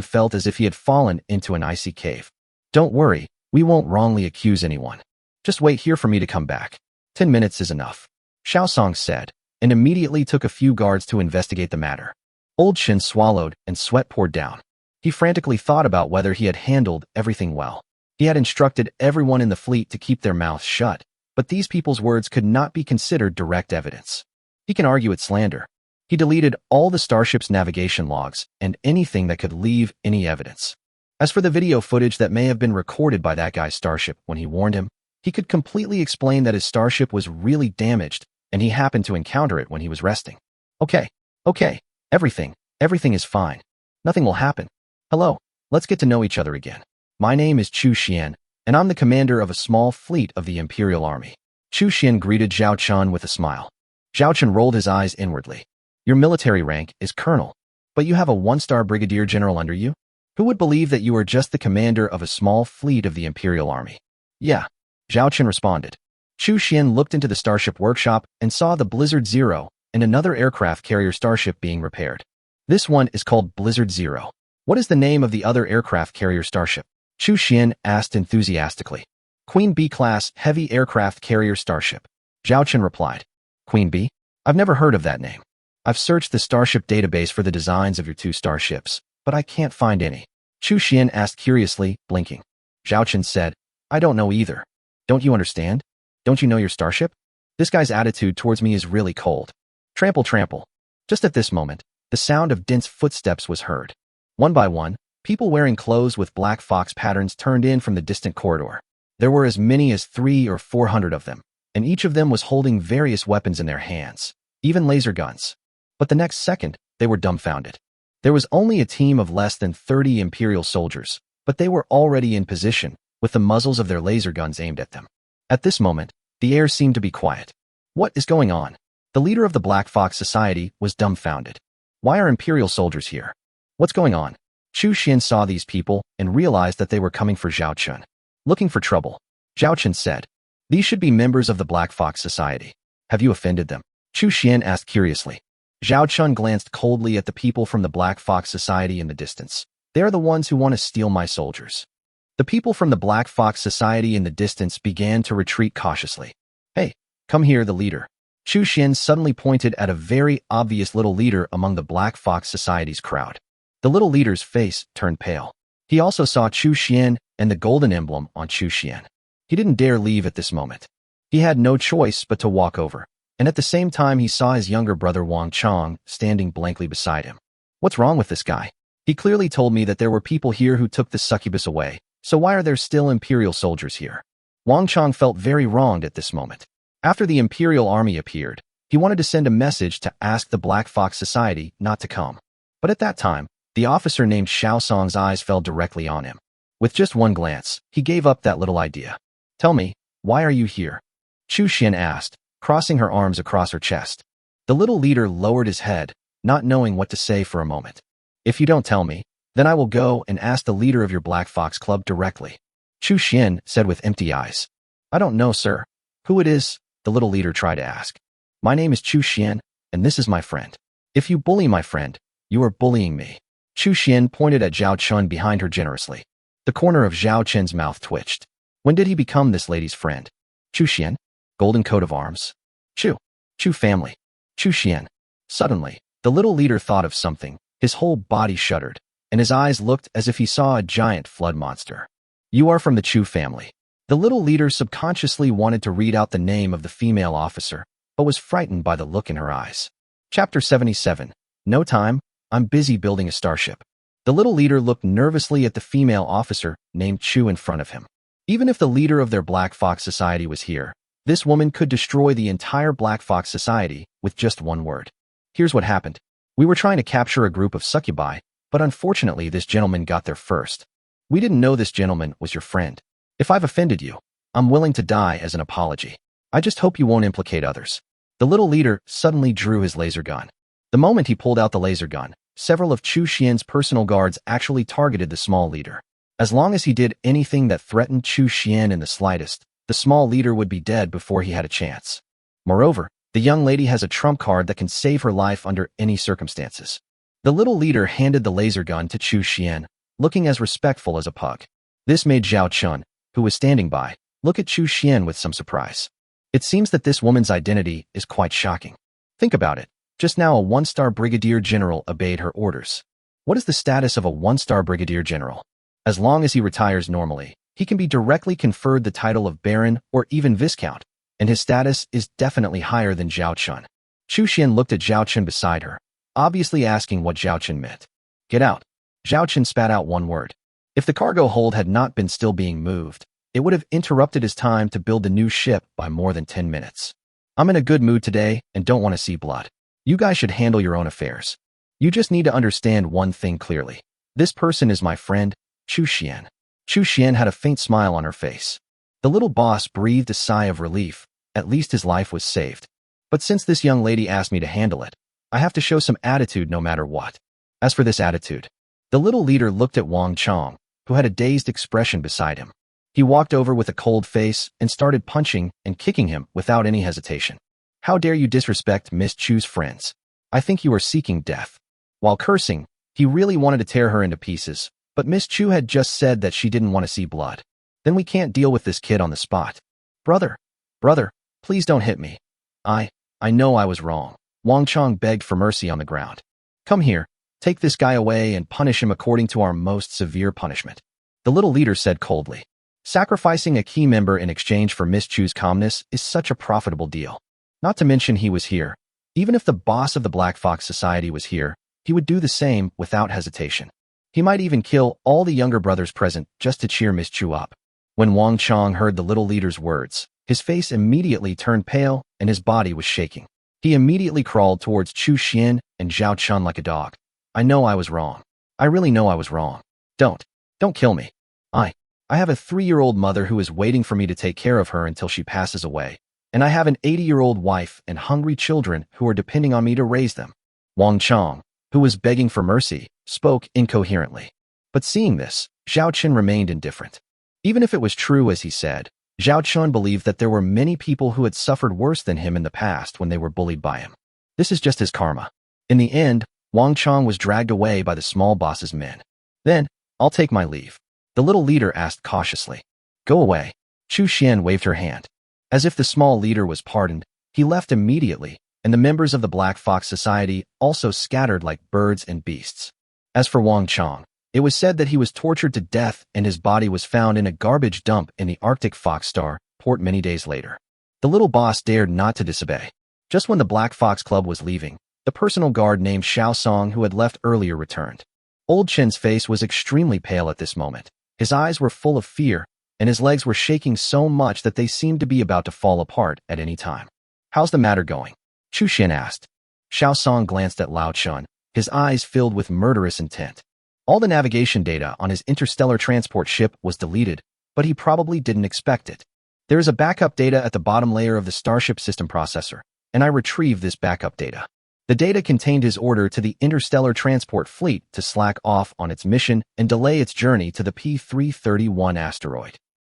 S1: felt as if he had fallen into an icy cave. Don't worry, we won't wrongly accuse anyone. Just wait here for me to come back. 10 minutes is enough. Xiao Song said, and immediately took a few guards to investigate the matter. Old Shin swallowed and sweat poured down. He frantically thought about whether he had handled everything well. He had instructed everyone in the fleet to keep their mouths shut, but these people's words could not be considered direct evidence. He can argue it's slander. He deleted all the starship's navigation logs and anything that could leave any evidence. As for the video footage that may have been recorded by that guy's starship when he warned him, he could completely explain that his starship was really damaged and he happened to encounter it when he was resting. Okay, everything is fine. Nothing will happen. Hello, let's get to know each other again. My name is Chu Xian, and I'm the commander of a small fleet of the Imperial Army. Chu Xian greeted Zhao Chun with a smile. Zhao Chun rolled his eyes inwardly. Your military rank is colonel, but you have a 1-star brigadier general under you? Who would believe that you are just the commander of a small fleet of the Imperial Army? Yeah, Zhao Chun responded. Chu Xian looked into the starship workshop and saw the Blizzard Zero and another aircraft carrier starship being repaired. This one is called Blizzard Zero. What is the name of the other aircraft carrier starship? Chu Xian asked enthusiastically. Queen B-class heavy aircraft carrier starship. Zhao Chun replied. Queen B? I've never heard of that name. I've searched the starship database for the designs of your 2 starships, but I can't find any. Chu Xian asked curiously, blinking. Zhao Chen said, I don't know either. Don't you understand? Don't you know your starship? This guy's attitude towards me is really cold. Trample, trample. Just at this moment, the sound of dense footsteps was heard. One by one, people wearing clothes with black fox patterns turned in from the distant corridor. There were as many as 300 or 400 of them, and each of them was holding various weapons in their hands, even laser guns. But the next second, they were dumbfounded. There was only a team of less than 30 Imperial soldiers, but they were already in position, with the muzzles of their laser guns aimed at them. At this moment, the air seemed to be quiet. What is going on? The leader of the Black Fox Society was dumbfounded. Why are Imperial soldiers here? What's going on? Chu Xian saw these people and realized that they were coming for Zhao Chen. Looking for trouble. Zhao Chen said, these should be members of the Black Fox Society. Have you offended them? Chu Xian asked curiously. Zhao Chen glanced coldly at the people from the Black Fox Society in the distance. They are the ones who want to steal my soldiers. The people from the Black Fox Society in the distance began to retreat cautiously. Hey, come here, the leader. Chu Xian suddenly pointed at a very obvious little leader among the Black Fox Society's crowd. The little leader's face turned pale. He also saw Chu Xian and the golden emblem on Chu Xian. He didn't dare leave at this moment. He had no choice but to walk over, and at the same time he saw his younger brother Wang Chong standing blankly beside him. What's wrong with this guy? He clearly told me that there were people here who took the succubus away, so why are there still Imperial soldiers here? Wang Chong felt very wronged at this moment. After the Imperial army appeared, he wanted to send a message to ask the Black Fox Society not to come. But at that time, the officer named Xiao Song's eyes fell directly on him. With just one glance, he gave up that little idea. Tell me, why are you here? Chu Xian asked, crossing her arms across her chest. The little leader lowered his head, not knowing what to say for a moment. If you don't tell me, then I will go and ask the leader of your Black Fox Club directly. Chu Xian said with empty eyes. I don't know, sir. Who it is? The little leader tried to ask. My name is Chu Xian, and this is my friend. If you bully my friend, you are bullying me. Chu Xian pointed at Zhao Chen behind her generously. The corner of Zhao Chen's mouth twitched. When did he become this lady's friend? Chu Xian? Golden coat of arms. Chu family. Chu Xian. Suddenly, the little leader thought of something. His whole body shuddered, and his eyes looked as if he saw a giant flood monster. You are from the Chu family. The little leader subconsciously wanted to read out the name of the female officer, but was frightened by the look in her eyes. Chapter 77. No time. I'm busy building a starship. The little leader looked nervously at the female officer named Chu in front of him. Even if the leader of their Black Fox Society was here, this woman could destroy the entire Black Fox Society with just one word. Here's what happened. We were trying to capture a group of succubi, but unfortunately this gentleman got there first. We didn't know this gentleman was your friend. If I've offended you, I'm willing to die as an apology. I just hope you won't implicate others. The little leader suddenly drew his laser gun. The moment he pulled out the laser gun, several of Chu Xian's personal guards actually targeted the small leader. As long as he did anything that threatened Chu Xian in the slightest, the small leader would be dead before he had a chance. Moreover, the young lady has a trump card that can save her life under any circumstances. The little leader handed the laser gun to Chu Xian, looking as respectful as a pug. This made Zhao Chen, who was standing by, look at Chu Xian with some surprise. It seems that this woman's identity is quite shocking. Think about it. Just now a one-star brigadier general obeyed her orders. What is the status of a one-star brigadier general? As long as he retires normally, he can be directly conferred the title of baron or even viscount, and his status is definitely higher than Zhao Chen. Chu Xian looked at Zhao Chen beside her, obviously asking what Zhao Chen meant. Get out. Zhao Chen spat out one word. If the cargo hold had not been still being moved, it would have interrupted his time to build the new ship by more than 10 minutes. I'm in a good mood today and don't want to see blood. You guys should handle your own affairs. You just need to understand one thing clearly. This person is my friend, Chu Xian. Chu Xian had a faint smile on her face. The little boss breathed a sigh of relief. At least his life was saved. But since this young lady asked me to handle it, I have to show some attitude no matter what. As for this attitude, the little leader looked at Wang Chong, who had a dazed expression beside him. He walked over with a cold face and started punching and kicking him without any hesitation. How dare you disrespect Miss Chu's friends? I think you are seeking death. While cursing, he really wanted to tear her into pieces, but Miss Chu had just said that she didn't want to see blood. Then we can't deal with this kid on the spot. Brother, please don't hit me. I know I was wrong. Wang Chong begged for mercy on the ground. Come here, take this guy away and punish him according to our most severe punishment. The little leader said coldly. Sacrificing a key member in exchange for Miss Chu's calmness is such a profitable deal. Not to mention he was here. Even if the boss of the Black Fox Society was here, he would do the same without hesitation. He might even kill all the younger brothers present just to cheer Miss Chu up. When Wang Chong heard the little leader's words, his face immediately turned pale and his body was shaking. He immediately crawled towards Chu Xian and Zhao Chun like a dog. I know I was wrong. I really know I was wrong. Don't kill me. I have a 3-year-old mother who is waiting for me to take care of her until she passes away, and I have an 80-year-old wife and hungry children who are depending on me to raise them. Wang Chong, who was begging for mercy, spoke incoherently. But seeing this, Zhao Chun remained indifferent. Even if it was true as he said, Zhao Chun believed that there were many people who had suffered worse than him in the past when they were bullied by him. This is just his karma. In the end, Wang Chong was dragged away by the small boss's men. Then, I'll take my leave. The little leader asked cautiously. Go away. Chu Xian waved her hand. As if the small leader was pardoned, he left immediately, and the members of the Black Fox Society also scattered like birds and beasts. As for Wang Chong, it was said that he was tortured to death and his body was found in a garbage dump in the Arctic Fox Star port many days later. The little boss dared not to disobey. Just when the Black Fox Club was leaving, the personal guard named Xiao Song who had left earlier returned. Old Chen's face was extremely pale at this moment. His eyes were full of fear, and his legs were shaking so much that they seemed to be about to fall apart at any time. How's the matter going? Chu Xian asked. Xiao Song glanced at Lao Chun, his eyes filled with murderous intent. All the navigation data on his interstellar transport ship was deleted, but he probably didn't expect it. There is a backup data at the bottom layer of the Starship system processor, and I retrieved this backup data. The data contained his order to the interstellar transport fleet to slack off on its mission and delay its journey to the P-331 asteroid.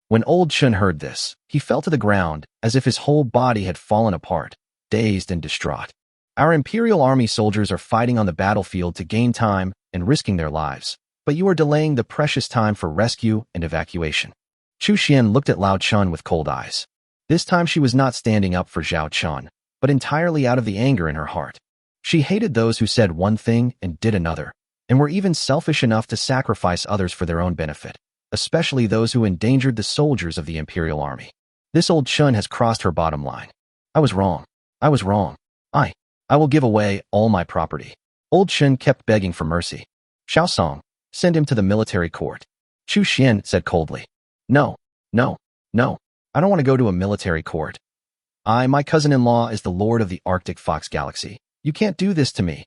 S1: When Old Chun heard this, he fell to the ground as if his whole body had fallen apart, dazed and distraught. Our Imperial Army soldiers are fighting on the battlefield to gain time and risking their lives, but you are delaying the precious time for rescue and evacuation. Chu Xian looked at Lao Chun with cold eyes. This time she was not standing up for Zhao Chun, but entirely out of the anger in her heart. She hated those who said one thing and did another, and were even selfish enough to sacrifice others for their own benefit, especially those who endangered the soldiers of the Imperial Army. This Old Chun has crossed her bottom line. I was wrong. I was wrong. I will give away all my property. Old Chun kept begging for mercy. Xiao Song, send him to the military court. Chu Xian said coldly. No. I don't want to go to a military court. My cousin-in-law is the Lord of the Arctic Fox Galaxy. You can't do this to me.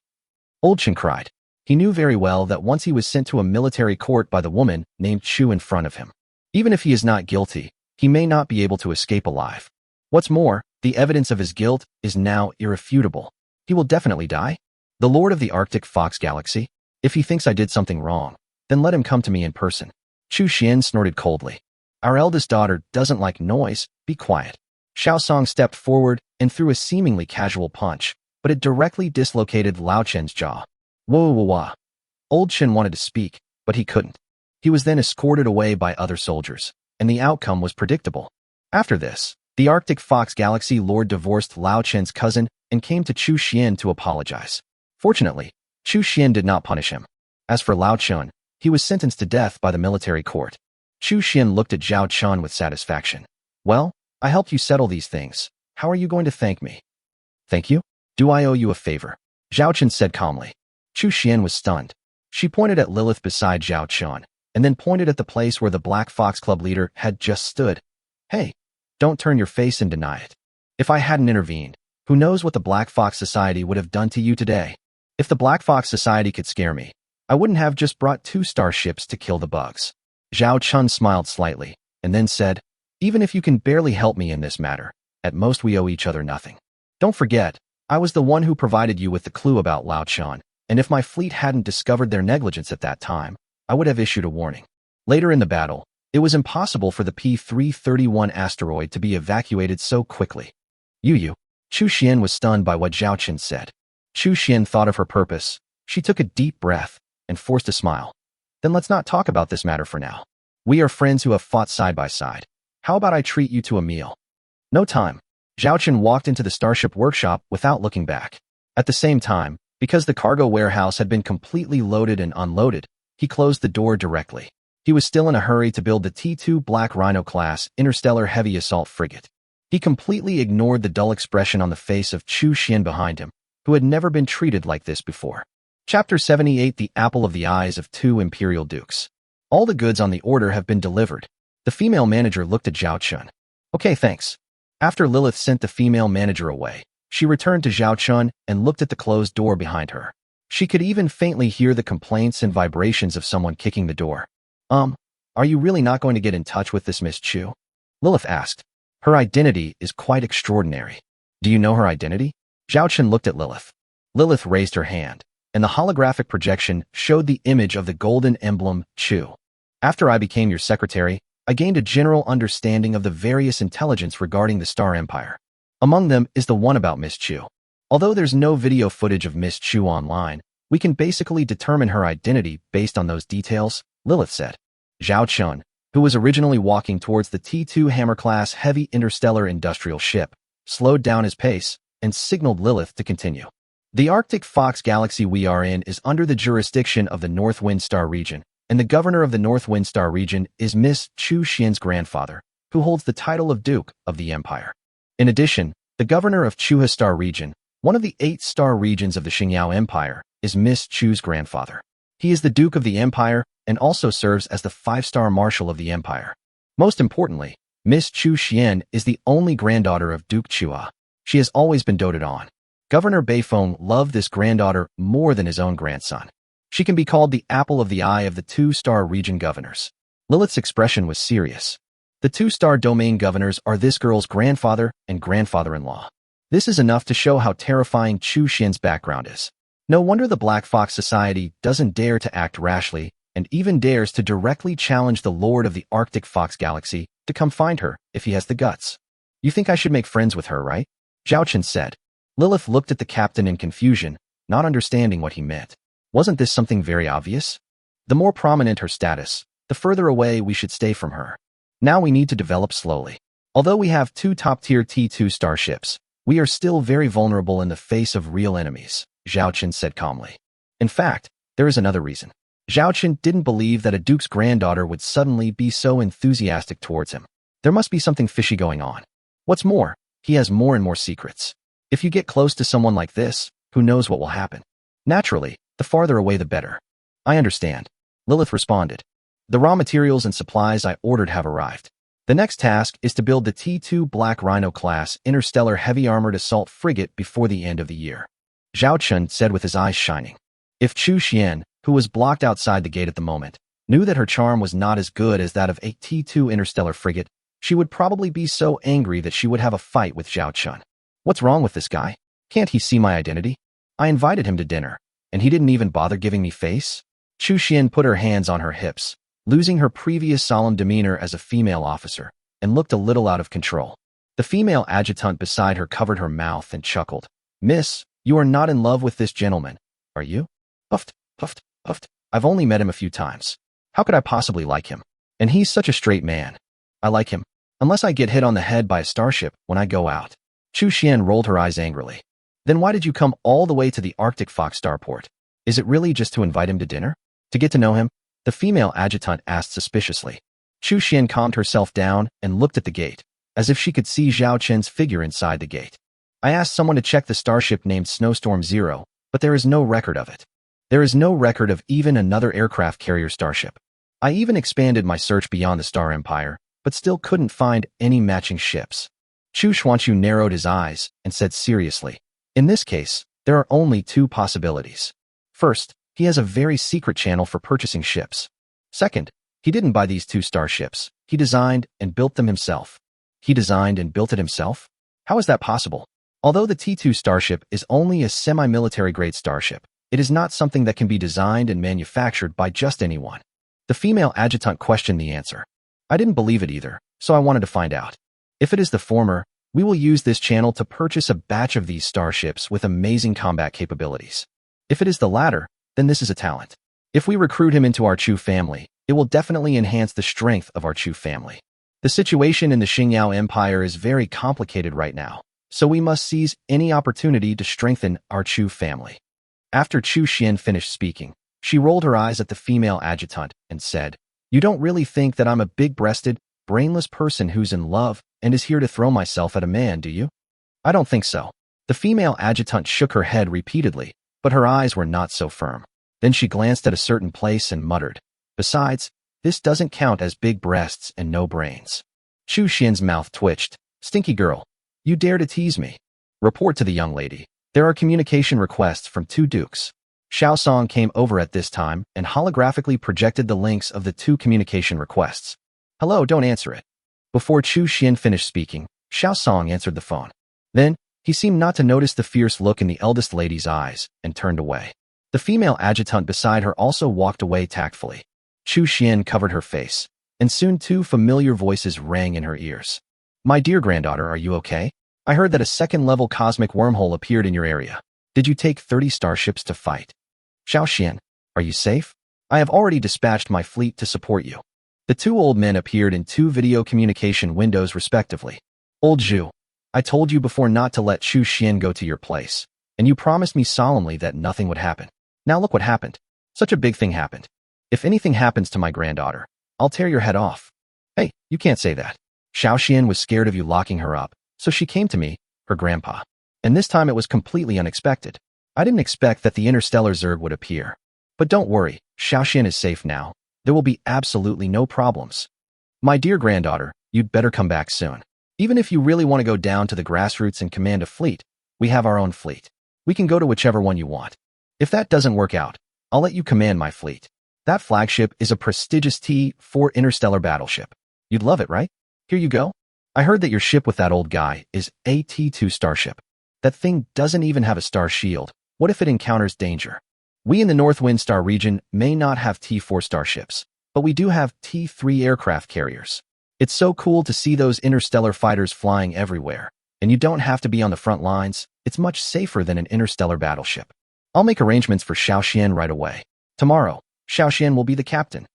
S1: Old Chun cried. He knew very well that once he was sent to a military court by the woman named Chu in front of him, even if he is not guilty, he may not be able to escape alive. What's more, the evidence of his guilt is now irrefutable. He will definitely die. The Lord of the Arctic Fox Galaxy? If he thinks I did something wrong, then let him come to me in person. Chu Xian snorted coldly. Our eldest daughter doesn't like noise. Be quiet. Xiao Song stepped forward and threw a seemingly casual punch, but it directly dislocated Lao Chen's jaw. Whoa. Old Chen wanted to speak, but he couldn't. He was then escorted away by other soldiers, and the outcome was predictable. After this, the Arctic Fox Galaxy Lord divorced Lao Chen's cousin and came to Chu Xian to apologize. Fortunately, Chu Xian did not punish him. As for Lao Chun, he was sentenced to death by the military court. Chu Xian looked at Zhao Chun with satisfaction. Well, I helped you settle these things. How are you going to thank me? Thank you? Do I owe you a favor? Zhao Chun said calmly. Chu Xian was stunned. She pointed at Lilith beside Zhao Chun, and then pointed at the place where the Black Fox Club leader had just stood. Hey, don't turn your face and deny it. If I hadn't intervened, who knows what the Black Fox Society would have done to you today? If the Black Fox Society could scare me, I wouldn't have just brought 2 starships to kill the bugs. Zhao Chun smiled slightly, and then said, even if you can barely help me in this matter, at most we owe each other nothing. Don't forget, I was the one who provided you with the clue about Lao Chun, and if my fleet hadn't discovered their negligence at that time, I would have issued a warning. Later in the battle, it was impossible for the P-331 asteroid to be evacuated so quickly. Yu. Chu Xian was stunned by what Zhao Chun said. Chu Xian thought of her purpose. She took a deep breath and forced a smile. Then let's not talk about this matter for now. We are friends who have fought side by side. How about I treat you to a meal? No time. Zhao Chun walked into the Starship workshop without looking back. At the same time, because the cargo warehouse had been completely loaded and unloaded, he closed the door directly. He was still in a hurry to build the T2 Black Rhino-class interstellar heavy assault frigate. He completely ignored the dull expression on the face of Chu Xian behind him, who had never been treated like this before. Chapter 78 The Apple of the Eyes of Two Imperial Dukes. All the goods on the order have been delivered. The female manager looked at Zhao Chun. Okay, thanks. After Lilith sent the female manager away, she returned to Zhao Chun and looked at the closed door behind her. She could even faintly hear the complaints and vibrations of someone kicking the door. Are you really not going to get in touch with this Miss Chu? Lilith asked. Her identity is quite extraordinary. Do you know her identity? Zhao Chun looked at Lilith. Lilith raised her hand, and the holographic projection showed the image of the golden emblem, Chu. After I became your secretary, I gained a general understanding of the various intelligence regarding the Star Empire. Among them is the one about Miss Chu. Although there's no video footage of Miss Chu online, we can basically determine her identity based on those details, Lilith said. Zhao Chun, who was originally walking towards the T2 Hammer-class heavy interstellar industrial ship, slowed down his pace and signaled Lilith to continue. The Arctic Fox galaxy we are in is under the jurisdiction of the North Wind Star region, and the governor of the North Wind Star region is Miss Chu Xian's grandfather, who holds the title of Duke of the Empire. In addition, the governor of Chuha Star region, one of the 8 star regions of the Xingyao Empire, is Miss Chu's grandfather. He is the Duke of the Empire and also serves as the 5-star Marshal of the Empire. Most importantly, Miss Chu Xian is the only granddaughter of Duke Chua. She has always been doted on. Governor Beifeng loved this granddaughter more than his own grandson. She can be called the apple of the eye of the 2-star region governors. Lilith's expression was serious. The 2-star domain governors are this girl's grandfather and grandfather-in-law. This is enough to show how terrifying Chu Xian's background is. No wonder the Black Fox Society doesn't dare to act rashly and even dares to directly challenge the Lord of the Arctic Fox Galaxy to come find her if he has the guts. You think I should make friends with her, right? Zhao Chun said. Lilith looked at the captain in confusion, not understanding what he meant. Wasn't this something very obvious? The more prominent her status, the further away we should stay from her. Now we need to develop slowly. Although we have 2 top-tier T2 starships, we are still very vulnerable in the face of real enemies, Zhao Chun said calmly. In fact, there is another reason. Zhao Chun didn't believe that a duke's granddaughter would suddenly be so enthusiastic towards him. There must be something fishy going on. What's more, he has more and more secrets. If you get close to someone like this, who knows what will happen? Naturally, the farther away the better. I understand, Lilith responded. The raw materials and supplies I ordered have arrived. The next task is to build the T2 Black Rhino-class interstellar heavy armored assault frigate before the end of the year. Zhao Chun said with his eyes shining. If Chu Xian, who was blocked outside the gate at the moment, knew that her charm was not as good as that of a T2 interstellar frigate, she would probably be so angry that she would have a fight with Zhao Chun. What's wrong with this guy? Can't he see my identity? I invited him to dinner, and he didn't even bother giving me face? Chu Xian put her hands on her hips, losing her previous solemn demeanor as a female officer, and looked a little out of control. The female adjutant beside her covered her mouth and chuckled. Miss, you are not in love with this gentleman, are you? Puffed, puffed, puffed. I've only met him a few times. How could I possibly like him? And he's such a straight man. I like him, unless I get hit on the head by a starship when I go out. Chu Xian rolled her eyes angrily. Then why did you come all the way to the Arctic Fox starport? Is it really just to invite him to dinner? To get to know him? The female adjutant asked suspiciously. Chu Xian calmed herself down and looked at the gate, as if she could see Zhao Chen's figure inside the gate. I asked someone to check the starship named Snowstorm Zero, but there is no record of it. There is no record of even another aircraft carrier starship. I even expanded my search beyond the Star Empire, but still couldn't find any matching ships. Chu Xuanchu narrowed his eyes and said seriously, in this case, there are only 2 possibilities. First, he has a very secret channel for purchasing ships. Second, he didn't buy these 2 starships. He designed and built them himself. He designed and built it himself? How is that possible? Although the T2 starship is only a semi-military grade starship, it is not something that can be designed and manufactured by just anyone. The female adjutant questioned the answer. I didn't believe it either, so I wanted to find out. If it is the former, we will use this channel to purchase a batch of these starships with amazing combat capabilities. If it is the latter, then this is a talent. If we recruit him into our Chu family, it will definitely enhance the strength of our Chu family. The situation in the Xingyao Empire is very complicated right now, so we must seize any opportunity to strengthen our Chu family. After Chu Xian finished speaking, she rolled her eyes at the female adjutant and said, You don't really think that I'm a big-breasted, brainless person who's in love and is here to throw myself at a man, do you? I don't think so. The female adjutant shook her head repeatedly, but her eyes were not so firm. Then she glanced at a certain place and muttered, "Besides, this doesn't count as big breasts and no brains." Chu Xian's mouth twitched. "Stinky girl, you dare to tease me." Report to the young lady. There are communication requests from 2 dukes. Xiao Song came over at this time and holographically projected the links of the 2 communication requests. "Hello, don't answer it." Before Chu Xian finished speaking, Xiao Song answered the phone. Then, he seemed not to notice the fierce look in the eldest lady's eyes and turned away. The female adjutant beside her also walked away tactfully. Chu Xian covered her face, and soon 2 familiar voices rang in her ears. "My dear granddaughter, are you okay? I heard that a second-level cosmic wormhole appeared in your area. Did you take 30 starships to fight? Xiao Xian, are you safe? I have already dispatched my fleet to support you." The 2 old men appeared in 2 video communication windows respectively. "Old Zhu, I told you before not to let Chu Xian go to your place, and you promised me solemnly that nothing would happen. Now look what happened. Such a big thing happened. If anything happens to my granddaughter, I'll tear your head off." "Hey, you can't say that. Xiao Xian was scared of you locking her up, so she came to me, her grandpa. And this time it was completely unexpected. I didn't expect that the interstellar Zerg would appear. But don't worry, Xiao Xian is safe now. There will be absolutely no problems. My dear granddaughter, you'd better come back soon. Even if you really want to go down to the grassroots and command a fleet, we have our own fleet. We can go to whichever one you want. If that doesn't work out, I'll let you command my fleet. That flagship is a prestigious T4 interstellar battleship. You'd love it, right? Here you go. I heard that your ship with that old guy is a T2 starship. That thing doesn't even have a star shield. What if it encounters danger? We in the Northwind Star region may not have T4 starships, but we do have T3 aircraft carriers. It's so cool to see those interstellar fighters flying everywhere, and you don't have to be on the front lines. It's much safer than an interstellar battleship. I'll make arrangements for Xiao Xian right away. Tomorrow, Xiao Xian will be the captain."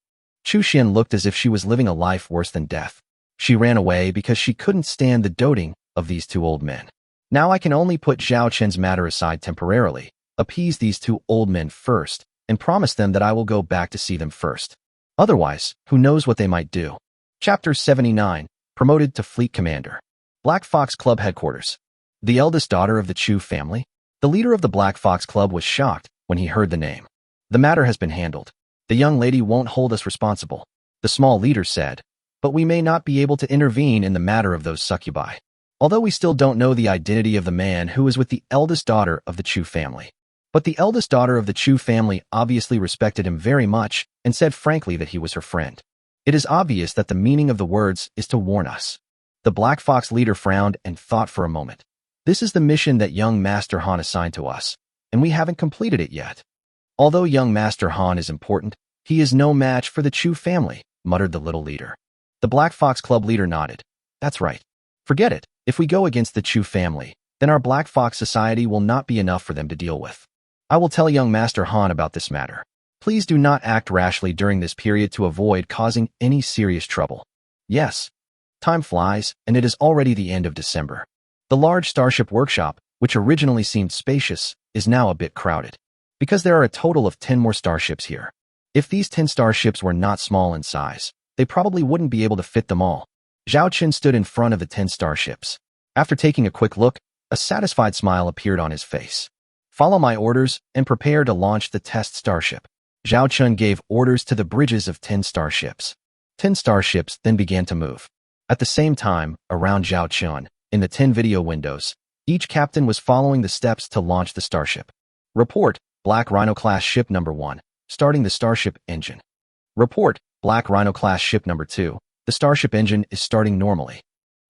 S1: Chu Xian looked as if she was living a life worse than death. She ran away because she couldn't stand the doting of these 2 old men. Now I can only put Zhao Chen's matter aside temporarily, appease these 2 old men first, and promise them that I will go back to see them first. Otherwise, who knows what they might do. Chapter 79, Promoted to Fleet Commander. Black Fox Club Headquarters. The eldest daughter of the Chu family? The leader of the Black Fox Club was shocked when he heard the name. "The matter has been handled. The young lady won't hold us responsible," the small leader said, "but we may not be able to intervene in the matter of those succubi. Although we still don't know the identity of the man who is with the eldest daughter of the Chu family. But the eldest daughter of the Chu family obviously respected him very much and said frankly that he was her friend. It is obvious that the meaning of the words is to warn us." The Black Fox leader frowned and thought for a moment. "This is the mission that young Master Han assigned to us, and we haven't completed it yet. Although young Master Han is important, he is no match for the Chu family," muttered the little leader. The Black Fox Club leader nodded. "That's right. Forget it. If we go against the Chu family, then our Black Fox society will not be enough for them to deal with. I will tell young Master Han about this matter. Please do not act rashly during this period to avoid causing any serious trouble." Yes. Time flies, and it is already the end of December. The large Starship workshop, which originally seemed spacious, is now a bit crowded. Because there are a total of 10 more starships here. If these 10 starships were not small in size, they probably wouldn't be able to fit them all. Zhao Chen stood in front of the 10 starships. After taking a quick look, a satisfied smile appeared on his face. "Follow my orders and prepare to launch the test starship." Zhao Chen gave orders to the bridges of 10 starships. 10 starships then began to move. At the same time, around Zhao Chen, in the 10 video windows, each captain was following the steps to launch the starship. Report, Black Rhino class ship number 1, starting the starship engine. Report, Black Rhino class ship number 2, the starship engine is starting normally.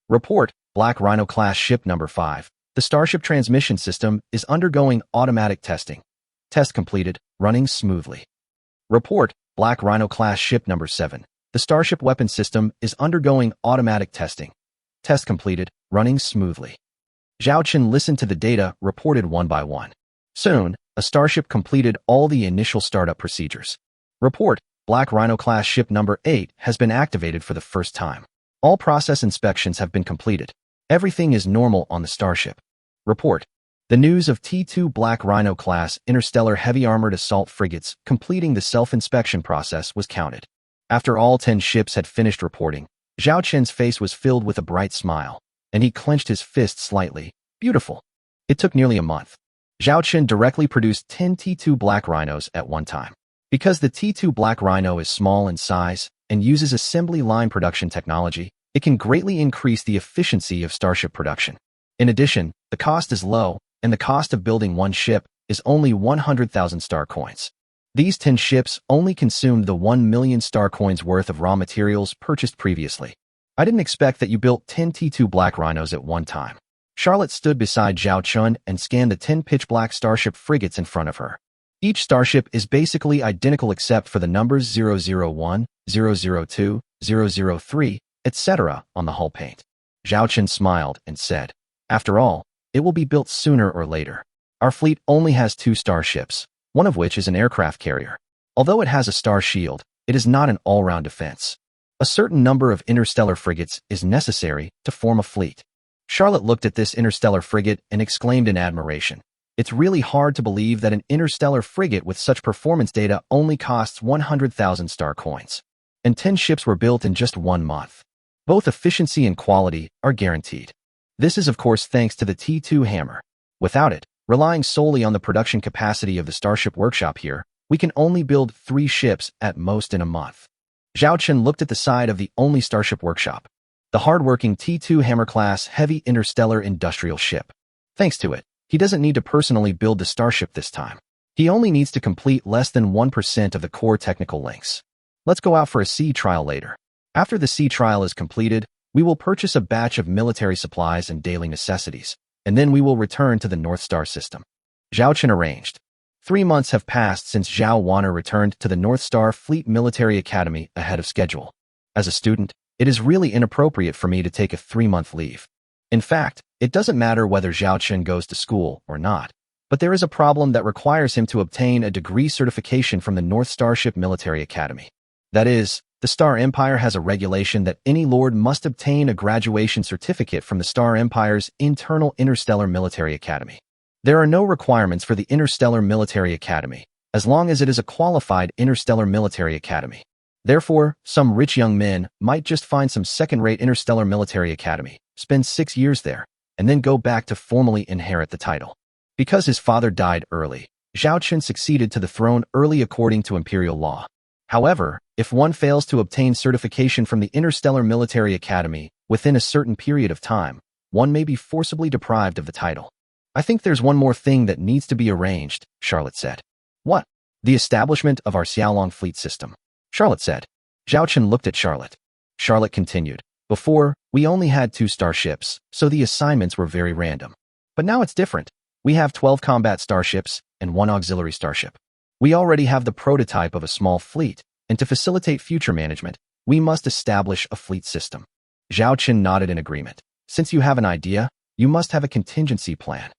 S1: Report, Black Rhino class ship number 5, the starship transmission system is undergoing automatic testing. Test completed, running smoothly. Report, Black Rhino class ship number 7, the starship weapon system is undergoing automatic testing. Test completed, running smoothly. Zhao Chen listened to the data reported one by one. Soon, a starship completed all the initial startup procedures. Report, Black Rhino class ship number 8 has been activated for the first time. All process inspections have been completed. Everything is normal on the starship. Report, the news of T2 Black Rhino class interstellar heavy armored assault frigates completing the self-inspection process was counted. After all 10 ships had finished reporting, Zhao Chen's face was filled with a bright smile, and he clenched his fist slightly. Beautiful. It took nearly a month. Zhao Chen directly produced 10 T2 Black Rhinos at one time. Because the T2 Black Rhino is small in size and uses assembly line production technology, it can greatly increase the efficiency of starship production. In addition, the cost is low, and the cost of building one ship is only 100,000 star coins. These 10 ships only consumed the 1 million star coins worth of raw materials purchased previously. I didn't expect that you built 10 T2 Black Rhinos at one time. Charlotte stood beside Zhao Chun and scanned the 10 pitch-black starship frigates in front of her. Each starship is basically identical except for the numbers 001, 002, 003, etc. on the hull paint. Zhao Chun smiled and said, "After all, it will be built sooner or later. Our fleet only has 2 starships, one of which is an aircraft carrier. Although it has a star shield, it is not an all-round defense. A certain number of interstellar frigates is necessary to form a fleet." Charlotte looked at this interstellar frigate and exclaimed in admiration. It's really hard to believe that an interstellar frigate with such performance data only costs 100,000 star coins. And 10 ships were built in just 1 month. Both efficiency and quality are guaranteed. This is of course thanks to the T2 hammer. Without it, relying solely on the production capacity of the Starship Workshop here, we can only build 3 ships at most in a month. Zhao Chen looked at the side of the only Starship Workshop, the hard-working T2 Hammer-class heavy interstellar industrial ship. Thanks to it, he doesn't need to personally build the starship this time. He only needs to complete less than 1% of the core technical links. Let's go out for a sea trial later. After the sea trial is completed, we will purchase a batch of military supplies and daily necessities, and then we will return to the North Star system. Zhao Chen arranged. 3 months have passed since Zhao Wanner returned to the North Star Fleet Military Academy ahead of schedule. As a student, it is really inappropriate for me to take a 3-month leave. In fact, it doesn't matter whether Zhao Chen goes to school or not, but there is a problem that requires him to obtain a degree certification from the North Starship Military Academy. That is, the Star Empire has a regulation that any lord must obtain a graduation certificate from the Star Empire's internal Interstellar Military Academy. There are no requirements for the Interstellar Military Academy, as long as it is a qualified Interstellar Military Academy. Therefore, some rich young men might just find some second-rate Interstellar Military Academy, spend 6 years there, and then go back to formally inherit the title. Because his father died early, Zhao Chen succeeded to the throne early according to imperial law. However, if one fails to obtain certification from the Interstellar Military Academy within a certain period of time, one may be forcibly deprived of the title. "I think there's one more thing that needs to be arranged," Charlotte said. "What?" "The establishment of our Xiaolong fleet system," Charlotte said. Zhao Chen looked at Charlotte. Charlotte continued, "Before, we only had 2 starships, so the assignments were very random. But now it's different. We have 12 combat starships and 1 auxiliary starship. We already have the prototype of a small fleet, and to facilitate future management, we must establish a fleet system." Zhao Chen nodded in agreement. "Since you have an idea, you must have a contingency plan.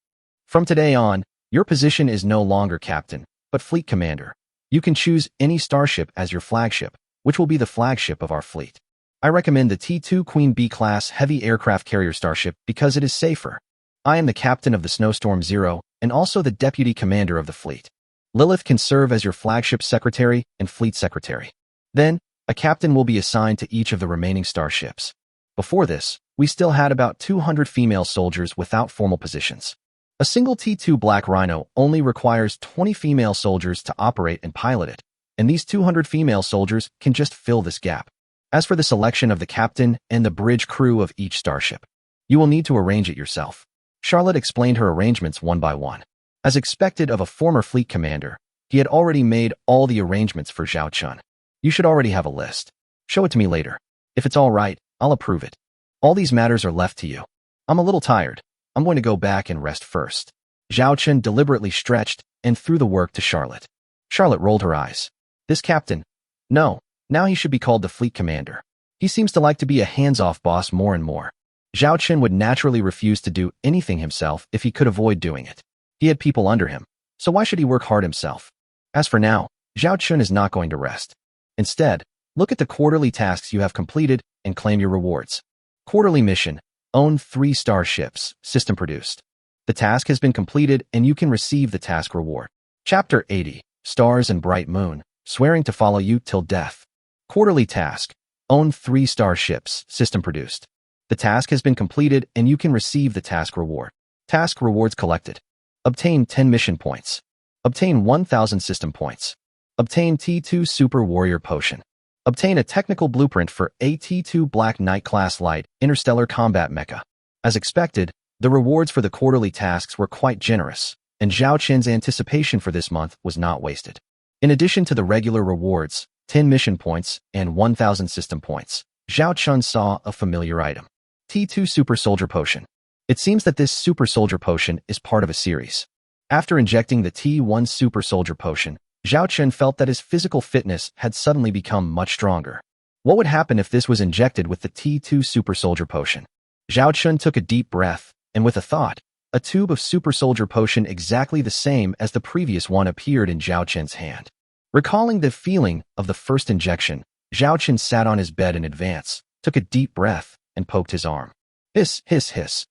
S1: From today on, your position is no longer captain, but fleet commander. You can choose any starship as your flagship, which will be the flagship of our fleet. I recommend the T2 Queen B-class heavy aircraft carrier starship because it is safer. I am the captain of the Snowstorm Zero and also the deputy commander of the fleet. Lilith can serve as your flagship secretary and fleet secretary. Then, a captain will be assigned to each of the remaining starships. Before this, we still had about 200 female soldiers without formal positions. A single T2 Black Rhino only requires 20 female soldiers to operate and pilot it, and these 200 female soldiers can just fill this gap. As for the selection of the captain and the bridge crew of each starship, you will need to arrange it yourself." Charlotte explained her arrangements one by one. As expected of a former fleet commander, he had already made all the arrangements for Zhao Chun. "You should already have a list. Show it to me later. If it's all right, I'll approve it. All these matters are left to you. I'm a little tired. I'm going to go back and rest first." Zhao Chen deliberately stretched and threw the work to Charlotte. Charlotte rolled her eyes. "This captain? No, now he should be called the fleet commander. He seems to like to be a hands-off boss more and more." Zhao Chen would naturally refuse to do anything himself if he could avoid doing it. He had people under him, so why should he work hard himself? As for now, Zhao Chen is not going to rest. Instead, look at the quarterly tasks you have completed and claim your rewards. Quarterly mission: own 3 starships, system produced. The task has been completed and you can receive the task reward. Chapter 80, Stars and Bright Moon, swearing to follow you till death. Quarterly task. Own 3 starships. System produced. The task has been completed and you can receive the task reward. Task rewards collected. Obtain 10 mission points. Obtain 1000 system points. Obtain T2 Super Warrior Potion. Obtain a technical blueprint for a T2 Black Knight Class Light Interstellar Combat Mecha. As expected, the rewards for the quarterly tasks were quite generous, and Zhao Qin's anticipation for this month was not wasted. In addition to the regular rewards, 10 mission points and 1000 system points, Zhao Qin saw a familiar item. T2 Super Soldier Potion. It seems that this Super Soldier Potion is part of a series. After injecting the T1 Super Soldier Potion, Zhao Qin felt that his physical fitness had suddenly become much stronger. What would happen if this was injected with the T2 Super Soldier Potion? Zhao Qin took a deep breath, and with a thought, a tube of Super Soldier Potion exactly the same as the previous one appeared in Zhao Qin's hand. Recalling the feeling of the first injection, Zhao Qin sat on his bed in advance, took a deep breath, and poked his arm. Hiss, hiss, hiss.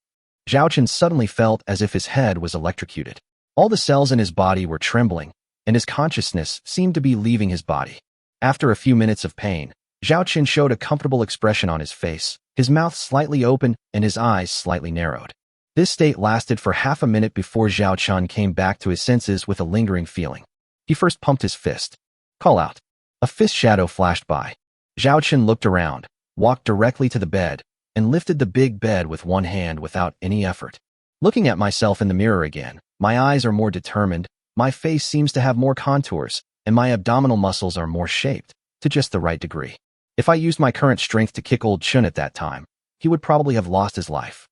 S1: Zhao Qin suddenly felt as if his head was electrocuted. All the cells in his body were trembling, and his consciousness seemed to be leaving his body. After a few minutes of pain, Zhao Qin showed a comfortable expression on his face, his mouth slightly open and his eyes slightly narrowed. This state lasted for half a minute before Zhao Qin came back to his senses with a lingering feeling. He first pumped his fist. Call out. A fist shadow flashed by. Zhao Qin looked around, walked directly to the bed, and lifted the big bed with one hand without any effort. Looking at myself in the mirror again, my eyes are more determined, my face seems to have more contours, and my abdominal muscles are more shaped, to just the right degree. If I used my current strength to kick old Chun at that time, he would probably have lost his life.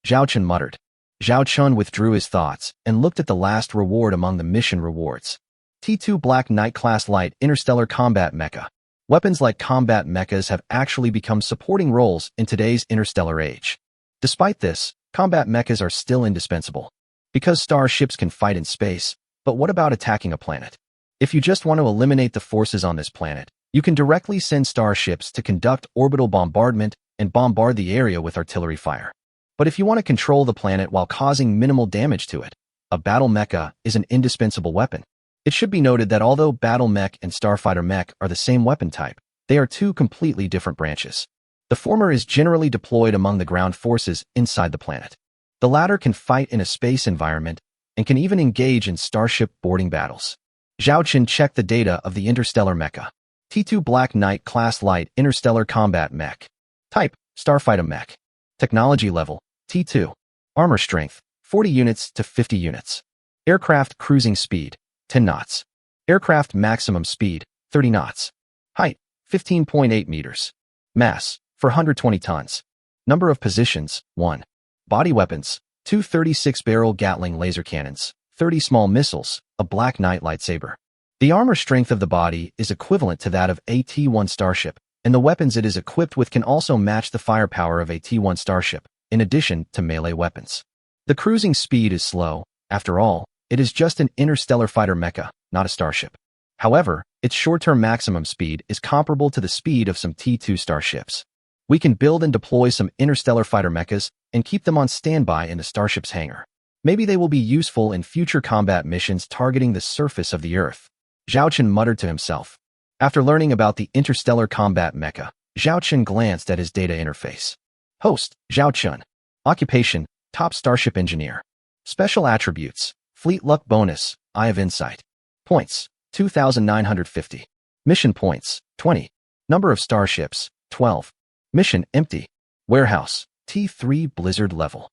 S1: Zhao Qin muttered. Zhao Qin withdrew his thoughts and looked at the last reward among the mission rewards. T2 Black Knight Class Light Interstellar Combat Mecha. Weapons like combat mechas have actually become supporting roles in today's interstellar age. Despite this, combat mechas are still indispensable. Because starships can fight in space, but what about attacking a planet? If you just want to eliminate the forces on this planet, you can directly send starships to conduct orbital bombardment and bombard the area with artillery fire. But if you want to control the planet while causing minimal damage to it, a battle mecha is an indispensable weapon. It should be noted that although battle mech and starfighter mech are the same weapon type, they are two completely different branches. The former is generally deployed among the ground forces inside the planet. The latter can fight in a space environment and can even engage in starship boarding battles. Zhao Qin checked the data of the interstellar mecha. T2 Black Knight Class Light Interstellar Combat Mech. Type, Starfighter Mech. Technology level, T2. Armor strength, 40 units to 50 units. Aircraft cruising speed, 10 knots. Aircraft maximum speed, 30 knots. Height, 15.8 meters. Mass, 420 tons. Number of positions, 1. Body weapons, 2 36-barrel Gatling laser cannons, 30 small missiles, a Black Knight lightsaber. The armor strength of the body is equivalent to that of a T1 starship, and the weapons it is equipped with can also match the firepower of a T1 starship, in addition to melee weapons. The cruising speed is slow. After all, it is just an interstellar fighter mecha, not a starship. However, its short-term maximum speed is comparable to the speed of some T2 starships. We can build and deploy some interstellar fighter mechas and keep them on standby in the starship's hangar. Maybe they will be useful in future combat missions targeting the surface of the Earth. Zhao Qin muttered to himself. After learning about the interstellar combat mecha, Zhao Qin glanced at his data interface. Host, Zhao Qin. Occupation, top starship engineer. Special attributes, fleet luck bonus, Eye of Insight. Points, 2,950. Mission points, 20. Number of starships, 12. Mission empty. Warehouse, T3 Blizzard level.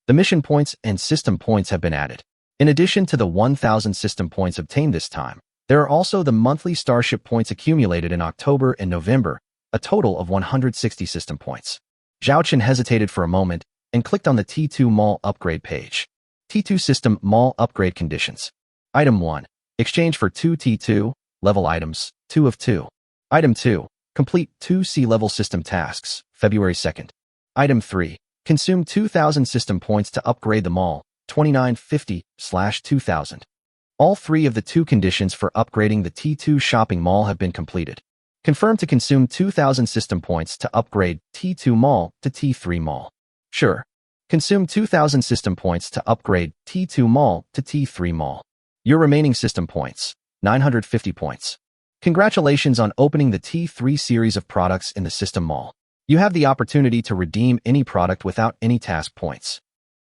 S1: The mission points and system points have been added. In addition to the 1,000 system points obtained this time, there are also the monthly starship points accumulated in October and November, a total of 160 system points. Zhao Qin hesitated for a moment and clicked on the T2 Mall upgrade page. T2 System Mall upgrade conditions. Item 1. Exchange for 2 T2 level items, 2 of 2. Item 2. Complete 2 sea-level system tasks, February 2nd. Item 3. Consume 2,000 system points to upgrade the mall, 2950/2000. All 3 of the 2 conditions for upgrading the T2 shopping mall have been completed. Confirm to consume 2,000 system points to upgrade T2 mall to T3 mall. Sure. Consume 2,000 system points to upgrade T2 mall to T3 mall. Your remaining system points, 950 points. Congratulations on opening the T3 series of products in the System Mall. You have the opportunity to redeem any product without any task points.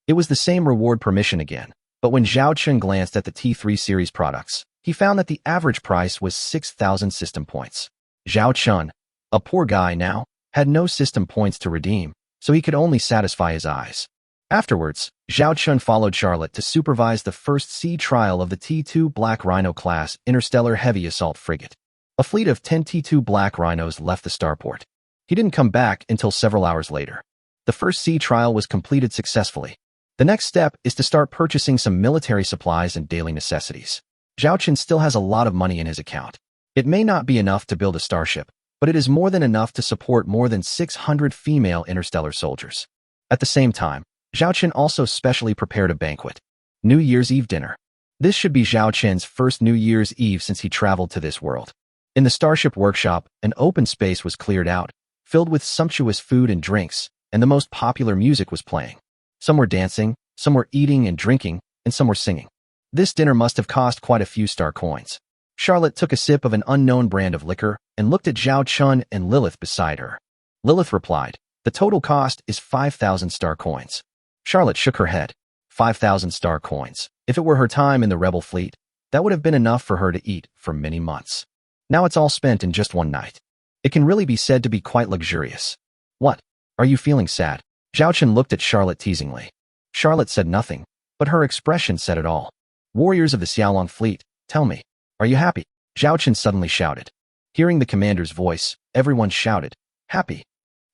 S1: It was the same reward permission again, but when Zhao Chun glanced at the T3 series products, he found that the average price was 6,000 system points. Zhao Chun, a poor guy now, had no system points to redeem, so he could only satisfy his eyes. Afterwards, Zhao Chun followed Charlotte to supervise the first sea trial of the T2 Black Rhino class interstellar heavy assault frigate. A fleet of 10 T2 Black Rhinos left the starport. He didn't come back until several hours later. The first sea trial was completed successfully. The next step is to start purchasing some military supplies and daily necessities. Zhao Chun still has a lot of money in his account. It may not be enough to build a starship, but it is more than enough to support more than 600 female interstellar soldiers. At the same time, Zhao Chun also specially prepared a banquet. New Year's Eve dinner. This should be Zhao Chun's first New Year's Eve since he traveled to this world. In the Starship workshop, an open space was cleared out, filled with sumptuous food and drinks, and the most popular music was playing. Some were dancing, some were eating and drinking, and some were singing. This dinner must have cost quite a few star coins. Charlotte took a sip of an unknown brand of liquor and looked at Zhao Chun and Lilith beside her. Lilith replied, "The total cost is 5,000 star coins." Charlotte shook her head. 5,000 star coins. If it were her time in the rebel fleet, that would have been enough for her to eat for many months. Now it's all spent in just one night. It can really be said to be quite luxurious. What? Are you feeling sad? Zhao Chun looked at Charlotte teasingly. Charlotte said nothing, but her expression said it all. Warriors of the Xiaolong fleet, tell me, are you happy? Zhao Chun suddenly shouted. Hearing the commander's voice, everyone shouted, happy.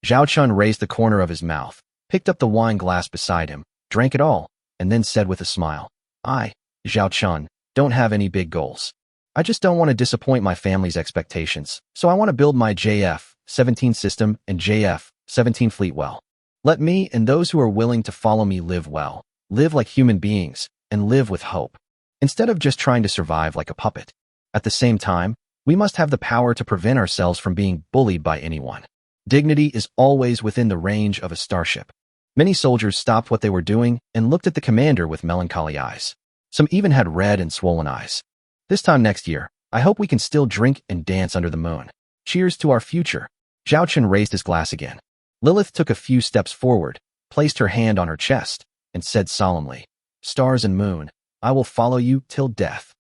S1: Zhao Chun raised the corner of his mouth, picked up the wine glass beside him, drank it all, and then said with a smile, I, Zhao Chun, don't have any big goals. I just don't want to disappoint my family's expectations, so I want to build my JF-17 system and JF-17 fleet well. Let me and those who are willing to follow me live well, live like human beings, and live with hope, instead of just trying to survive like a puppet. At the same time, we must have the power to prevent ourselves from being bullied by anyone. Dignity is always within the range of a starship. Many soldiers stopped what they were doing and looked at the commander with melancholy eyes. Some even had red and swollen eyes. This time next year, I hope we can still drink and dance under the moon. Cheers to our future. Zhao Chun raised his glass again. Lilith took a few steps forward, placed her hand on her chest, and said solemnly, Stars and moon, I will follow you till death.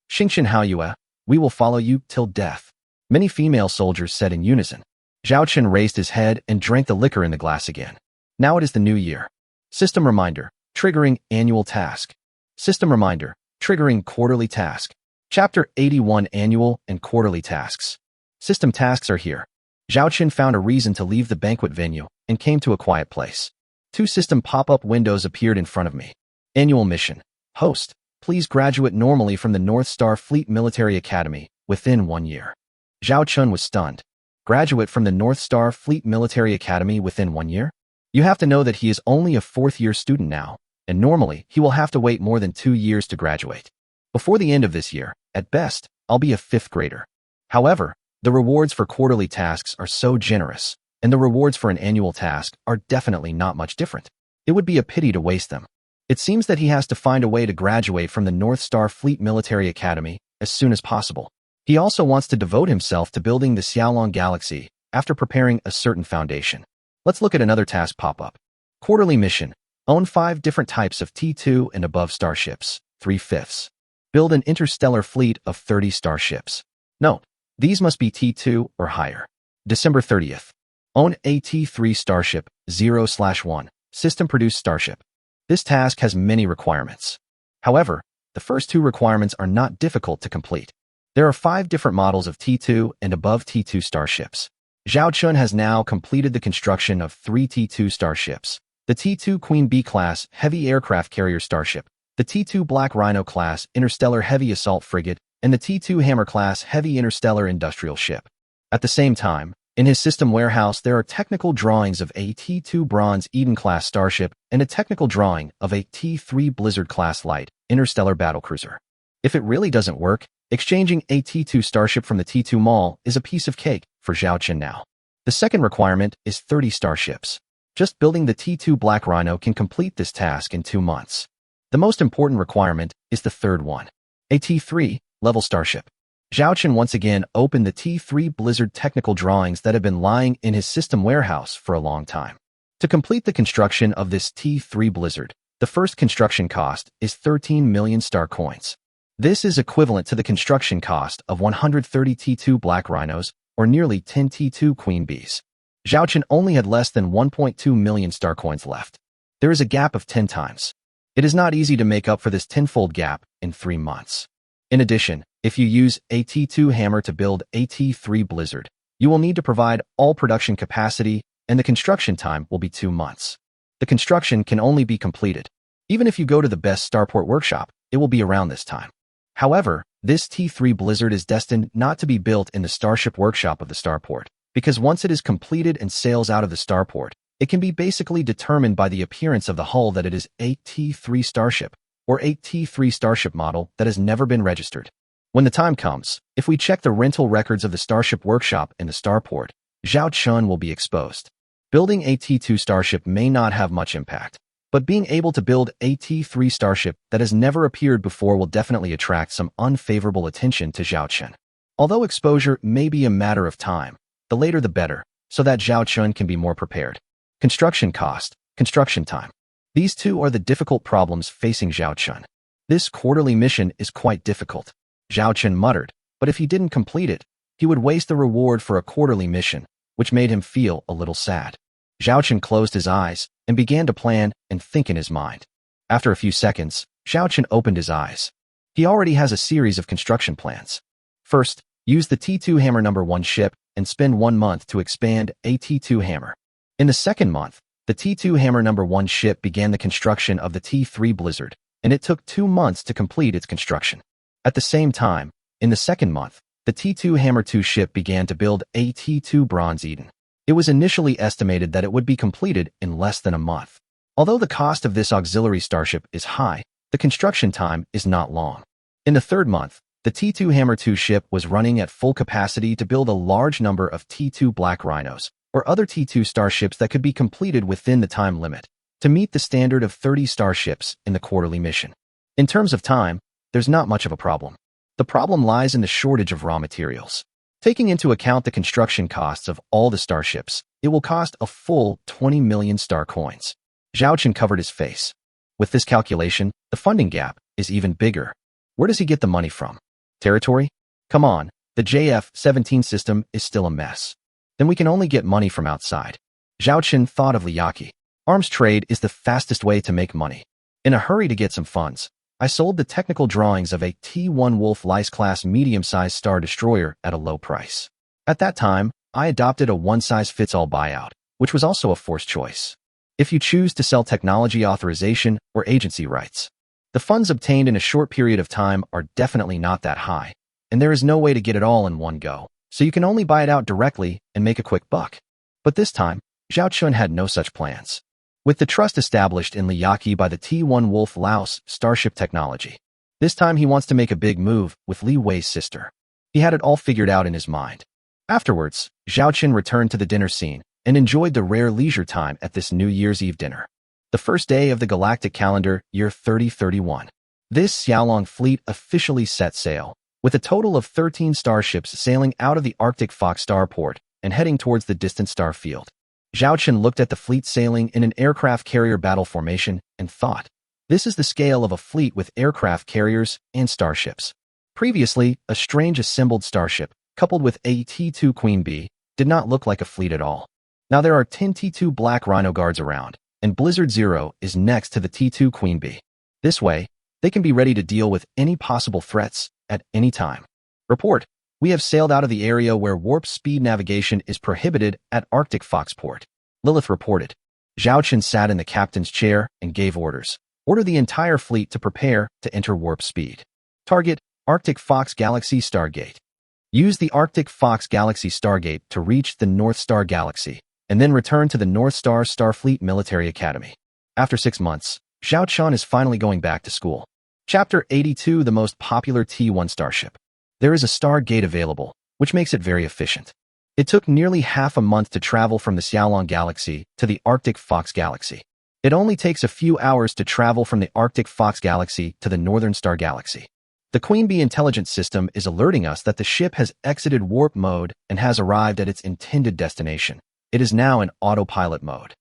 S1: Xingqian Haoyue, we will follow you till death. Many female soldiers said in unison. Zhao Chun raised his head and drank the liquor in the glass again. Now it is the new year. System reminder, triggering annual task. System reminder, triggering quarterly task. Chapter 81 Annual and Quarterly Tasks. System tasks are here. Zhao Chun found a reason to leave the banquet venue and came to a quiet place. 2 system pop-up windows appeared in front of me. Annual mission. Host, please graduate normally from the North Star Fleet Military Academy within 1 year. Zhao Chun was stunned. Graduate from the North Star Fleet Military Academy within 1 year? You have to know that he is only a 4th-year student now, and normally he will have to wait more than 2 years to graduate. Before the end of this year, at best, I'll be a 5th grader. However, the rewards for quarterly tasks are so generous, and the rewards for an annual task are definitely not much different. It would be a pity to waste them. It seems that he has to find a way to graduate from the North Star Fleet Military Academy as soon as possible. He also wants to devote himself to building the Xiaolong Galaxy after preparing a certain foundation. Let's look at another task pop-up. Quarterly mission. Own 5 different types of T2 and above starships, 3/5. Build an interstellar fleet of 30 starships. Note, these must be T2 or higher. December 30th. Own a T3 starship, 0/1, system-produced starship. This task has many requirements. However, the first 2 requirements are not difficult to complete. There are 5 different models of T2 and above T2 starships. Zhao Chun has now completed the construction of 3 T2 starships. The T2 Queen Bee class heavy aircraft carrier starship, the T2 Black Rhino class interstellar heavy assault frigate, and the T2 Hammer class heavy interstellar industrial ship. At the same time, in his system warehouse there are technical drawings of a T2 Bronze Eden class starship and a technical drawing of a T3 Blizzard class light interstellar battlecruiser. If it really doesn't work, exchanging a T2 starship from the T2 Mall is a piece of cake for Zhao Chun now. The second requirement is 30 starships. Just building the T2 Black Rhino can complete this task in 2 months. The most important requirement is the third one, a T3 level starship. Zhao Chen once again opened the T3 Blizzard technical drawings that had been lying in his system warehouse for a long time. To complete the construction of this T3 Blizzard, the first construction cost is 13 million star coins. This is equivalent to the construction cost of 130 T2 Black Rhinos, or nearly 10 T2 Queen Bees. Zhao Chen only had less than 1.2 million star coins left. There is a gap of 10 times. It is not easy to make up for this tenfold gap in 3 months. In addition, if you use a T2 hammer to build a T3 Blizzard, you will need to provide all production capacity, and the construction time will be 2 months. The construction can only be completed. Even if you go to the best starport workshop, it will be around this time. However, this T3 Blizzard is destined not to be built in the starship workshop of the starport, because once it is completed and sails out of the starport, it can be basically determined by the appearance of the hull that it is a T3 starship, or a T3 starship model that has never been registered. When the time comes, if we check the rental records of the starship workshop in the starport, Zhao Chen will be exposed. Building a T2 starship may not have much impact, but being able to build a T3 starship that has never appeared before will definitely attract some unfavorable attention to Zhao Chen. Although exposure may be a matter of time, the later the better, so that Zhao Chen can be more prepared. Construction cost, construction time. These two are the difficult problems facing Zhao Chen. This quarterly mission is quite difficult. Zhao Chen muttered, but if he didn't complete it, he would waste the reward for a quarterly mission, which made him feel a little sad. Zhao Chen closed his eyes and began to plan and think in his mind. After a few seconds, Zhao Chen opened his eyes. He already has a series of construction plans. First, use the T2 Hammer No. 1 ship and spend 1 month to expand a T2 Hammer. In the second month, the T2 Hammer No. 1 ship began the construction of the T3 Blizzard, and it took 2 months to complete its construction. At the same time, in the second month, the T2 Hammer 2 ship began to build a T2 Bronze Eden. It was initially estimated that it would be completed in less than a month. Although the cost of this auxiliary starship is high, the construction time is not long. In the third month, the T2 Hammer 2 ship was running at full capacity to build a large number of T2 Black Rhinos, or other T2 starships that could be completed within the time limit, to meet the standard of 30 starships in the quarterly mission. In terms of time, there's not much of a problem. The problem lies in the shortage of raw materials. Taking into account the construction costs of all the starships, it will cost a full 20 million star coins. Zhao Chen covered his face. With this calculation, the funding gap is even bigger. Where does he get the money from? Territory? Come on, the JF-17 system is still a mess. Then we can only get money from outside. Zhao Chen thought of Liyaki. Arms trade is the fastest way to make money. In a hurry to get some funds, I sold the technical drawings of a T1 Wolf Lice-class medium-sized star destroyer at a low price. At that time, I adopted a one-size-fits-all buyout, which was also a forced choice. If you choose to sell technology authorization or agency rights, the funds obtained in a short period of time are definitely not that high, and there is no way to get it all in one go, so you can only buy it out directly and make a quick buck. But this time, Zhao Chen had no such plans. With the trust established in Liyaki by the T1 Wolf Laos starship technology, this time he wants to make a big move with Li Wei's sister. He had it all figured out in his mind. Afterwards, Zhao Chen returned to the dinner scene and enjoyed the rare leisure time at this New Year's Eve dinner. The first day of the Galactic calendar, year 3031. This Xiaolong fleet officially set sail, with a total of 13 starships sailing out of the Arctic Fox starport and heading towards the distant star field. Zhao Chen looked at the fleet sailing in an aircraft carrier battle formation and thought, this is the scale of a fleet with aircraft carriers and starships. Previously, a strange assembled starship, coupled with a T2 Queen Bee, did not look like a fleet at all. Now there are 10 T2 Black Rhino guards around, and Blizzard Zero is next to the T2 Queen Bee. This way, they can be ready to deal with any possible threats at any time. Report. We have sailed out of the area where warp speed navigation is prohibited at Arctic Foxport. Lilith reported. Zhao Chen sat in the captain's chair and gave orders. Order the entire fleet to prepare to enter warp speed. Target, Arctic Fox Galaxy Stargate. Use the Arctic Fox Galaxy Stargate to reach the North Star Galaxy, and then return to the North Star Starfleet Military Academy. After 6 months, Zhao Chen is finally going back to school. Chapter 82, the most popular T1 starship. There is a Stargate available, which makes it very efficient. It took nearly half a month to travel from the Xiaolong Galaxy to the Arctic Fox Galaxy. It only takes a few hours to travel from the Arctic Fox Galaxy to the Northern Star Galaxy. The Queen Bee intelligence system is alerting us that the ship has exited warp mode and has arrived at its intended destination. It is now in autopilot mode.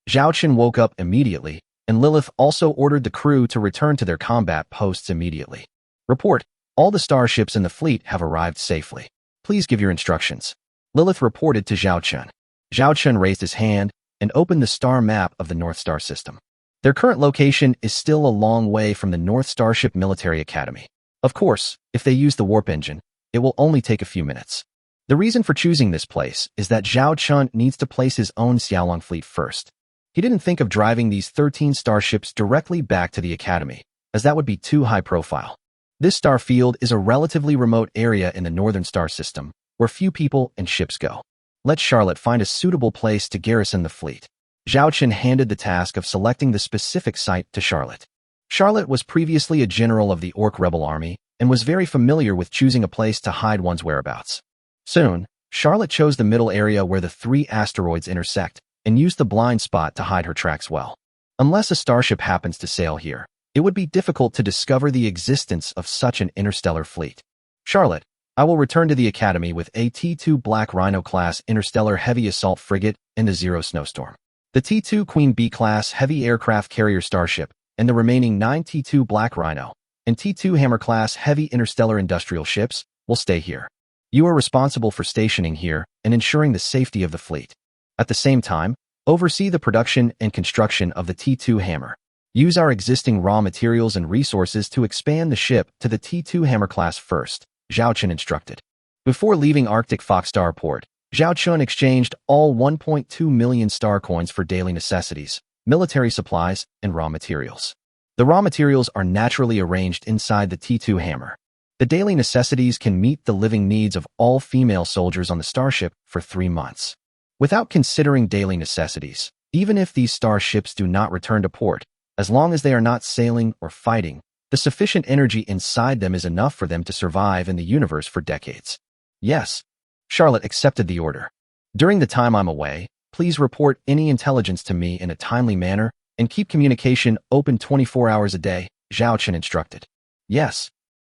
S1: Zhao Chen woke up immediately, and Lilith also ordered the crew to return to their combat posts immediately. Report, all the starships in the fleet have arrived safely. Please give your instructions. Lilith reported to Zhao Chen. Zhao Chen raised his hand and opened the star map of the North Star system. Their current location is still a long way from the North Starship Military Academy. Of course, if they use the warp engine, it will only take a few minutes. The reason for choosing this place is that Zhao Chen needs to place his own Xiaolong fleet first. He didn't think of driving these 13 starships directly back to the Academy, as that would be too high profile. This star field is a relatively remote area in the Northern Star System, where few people and ships go. Let Charlotte find a suitable place to garrison the fleet. Zhao Chen handed the task of selecting the specific site to Charlotte. Charlotte was previously a general of the Orc rebel army and was very familiar with choosing a place to hide one's whereabouts. Soon, Charlotte chose the middle area where the 3 asteroids intersect and used the blind spot to hide her tracks well. Unless a starship happens to sail here, it would be difficult to discover the existence of such an interstellar fleet. Charlotte, I will return to the Academy with a T-2 Black Rhino-class interstellar heavy assault frigate and the Zero Snowstorm. The T-2 Queen Bee-class heavy aircraft carrier starship and the remaining 9 T-2 Black Rhino and T-2 Hammer-class heavy interstellar industrial ships will stay here. You are responsible for stationing here and ensuring the safety of the fleet. At the same time, oversee the production and construction of the T-2 Hammer. Use our existing raw materials and resources to expand the ship to the T-2 Hammer class first, Zhao Chen instructed. Before leaving Arctic Fox Starport, Zhao Chen exchanged all 1.2 million star coins for daily necessities, military supplies, and raw materials. The raw materials are naturally arranged inside the T-2 Hammer. The daily necessities can meet the living needs of all female soldiers on the starship for 3 months. Without considering daily necessities, even if these starships do not return to port, as long as they are not sailing or fighting, the sufficient energy inside them is enough for them to survive in the universe for decades. Yes. Charlotte accepted the order. During the time I'm away, please report any intelligence to me in a timely manner and keep communication open 24 hours a day, Zhao Chen instructed. Yes.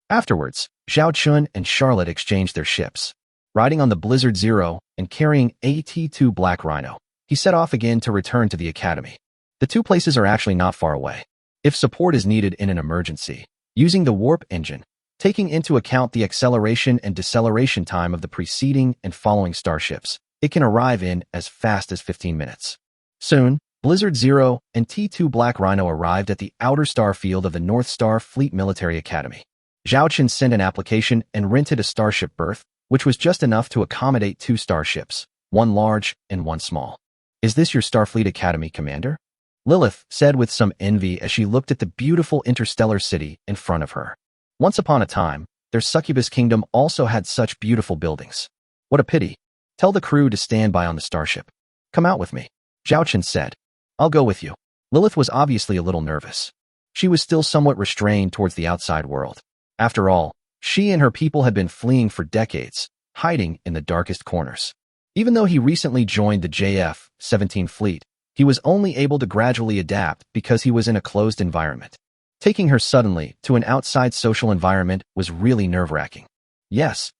S1: Afterwards, Zhao Chen and Charlotte exchanged their ships. Riding on the Blizzard Zero and carrying a T-2 Black Rhino, he set off again to return to the Academy. The 2 places are actually not far away. If support is needed in an emergency, using the warp engine, taking into account the acceleration and deceleration time of the preceding and following starships, it can arrive in as fast as 15 minutes. Soon, Blizzard Zero and T-2 Black Rhino arrived at the outer star field of the North Star Fleet Military Academy. Zhao Chen sent an application and rented a starship berth, which was just enough to accommodate 2 starships, 1 large and 1 small. Is this your Starfleet Academy, Commander? Lilith said with some envy as she looked at the beautiful interstellar city in front of her. Once upon a time, their succubus kingdom also had such beautiful buildings. What a pity. Tell the crew to stand by on the starship. Come out with me, Zhao Chen said. I'll go with you. Lilith was obviously a little nervous. She was still somewhat restrained towards the outside world. After all, she and her people had been fleeing for decades, hiding in the darkest corners. Even though he recently joined the JF-17 fleet, he was only able to gradually adapt because he was in a closed environment. Taking her suddenly to an outside social environment was really nerve-wracking. Yes,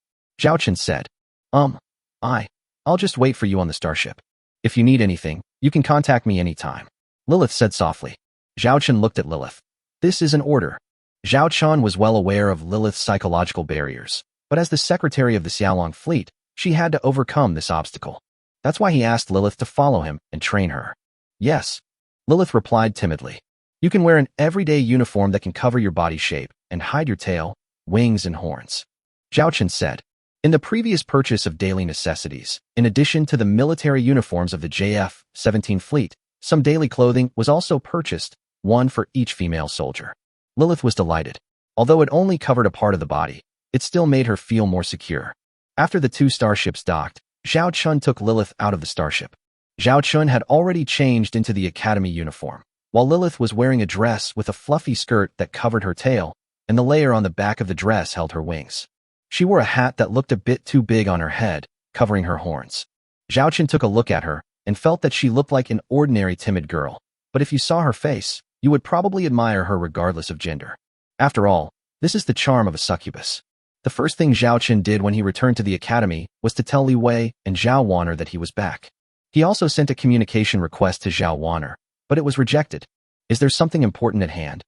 S1: Zhao Chen said. I'll just wait for you on the starship. If you need anything, you can contact me anytime. Lilith said softly. Zhao Chen looked at Lilith. This is an order. Zhao Chen was well aware of Lilith's psychological barriers, but as the secretary of the Xiaolong fleet, she had to overcome this obstacle. That's why he asked Lilith to follow him and train her. Yes, Lilith replied timidly. You can wear an everyday uniform that can cover your body shape and hide your tail, wings, and horns. Zhao Chen said. In the previous purchase of daily necessities, in addition to the military uniforms of the JF-17 fleet, some daily clothing was also purchased, 1 for each female soldier. Lilith was delighted. Although it only covered a part of the body, it still made her feel more secure. After the 2 starships docked, Zhao Chen took Lilith out of the starship. Zhao Chen had already changed into the academy uniform, while Lilith was wearing a dress with a fluffy skirt that covered her tail, and the layer on the back of the dress held her wings. She wore a hat that looked a bit too big on her head, covering her horns. Zhao Chen took a look at her and felt that she looked like an ordinary timid girl, but if you saw her face, you would probably admire her regardless of gender. After all, This is the charm of a succubus. The first thing Zhao Chen did when he returned to the academy was to tell Li Wei and Zhao Wan'er that he was back. He also sent a communication request to Zhao Wan'er, but it was rejected. Is there something important at hand?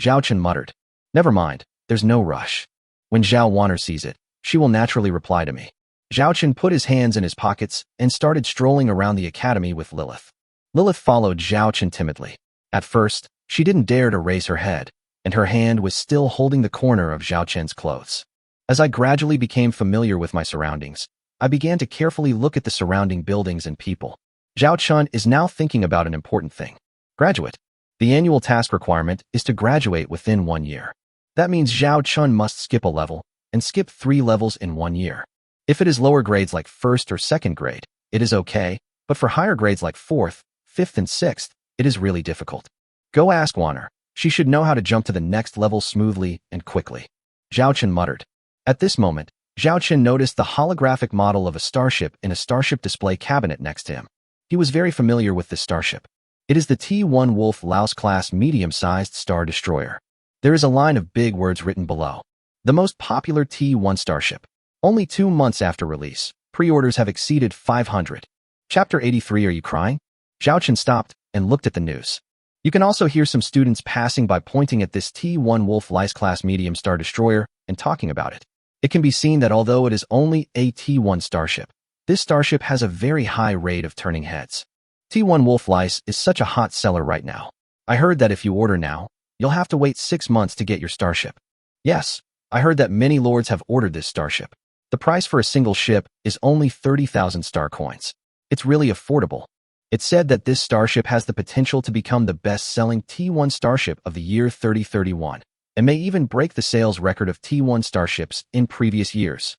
S1: Zhao Chen muttered. Never mind, there's no rush. When Zhao Wan'er sees it, she will naturally reply to me. Zhao Chen put his hands in his pockets and started strolling around the academy with Lilith. Lilith followed Zhao Chen timidly. At first, she didn't dare to raise her head, and her hand was still holding the corner of Zhao Chen's clothes. As I gradually became familiar with my surroundings, I began to carefully look at the surrounding buildings and people. Zhao Chen is now thinking about an important thing. Graduate. The annual task requirement is to graduate within 1 year. That means Zhao Chen must skip a level, and skip 3 levels in 1 year. If it is lower grades like 1st or 2nd grade, it is okay, but for higher grades like 4th, 5th and 6th, it is really difficult. Go ask Wan'er. She should know how to jump to the next level smoothly and quickly. Zhao Chen muttered. At this moment, Zhao Chen noticed the holographic model of a starship in a starship display cabinet next to him. He was very familiar with this starship. It is the T1 Wolf Laos class medium-sized star destroyer. There is a line of big words written below. The most popular T1 starship. Only 2 months after release, pre-orders have exceeded 500. Chapter 83. Are you crying? Zhao Chen stopped and looked at the news. You can also hear some students passing by pointing at this T1 Wolf Laos class medium star destroyer and talking about it. It can be seen that although it is only a T1 starship, this starship has a very high rate of turning heads. T1 Wolf Laos is such a hot seller right now. I heard that if you order now, you'll have to wait 6 months to get your starship. Yes, I heard that many lords have ordered this starship. The price for a single ship is only 30,000 star coins. It's really affordable. It's said that this starship has the potential to become the best-selling T1 starship of the year 3031, and may even break the sales record of T1 starships in previous years.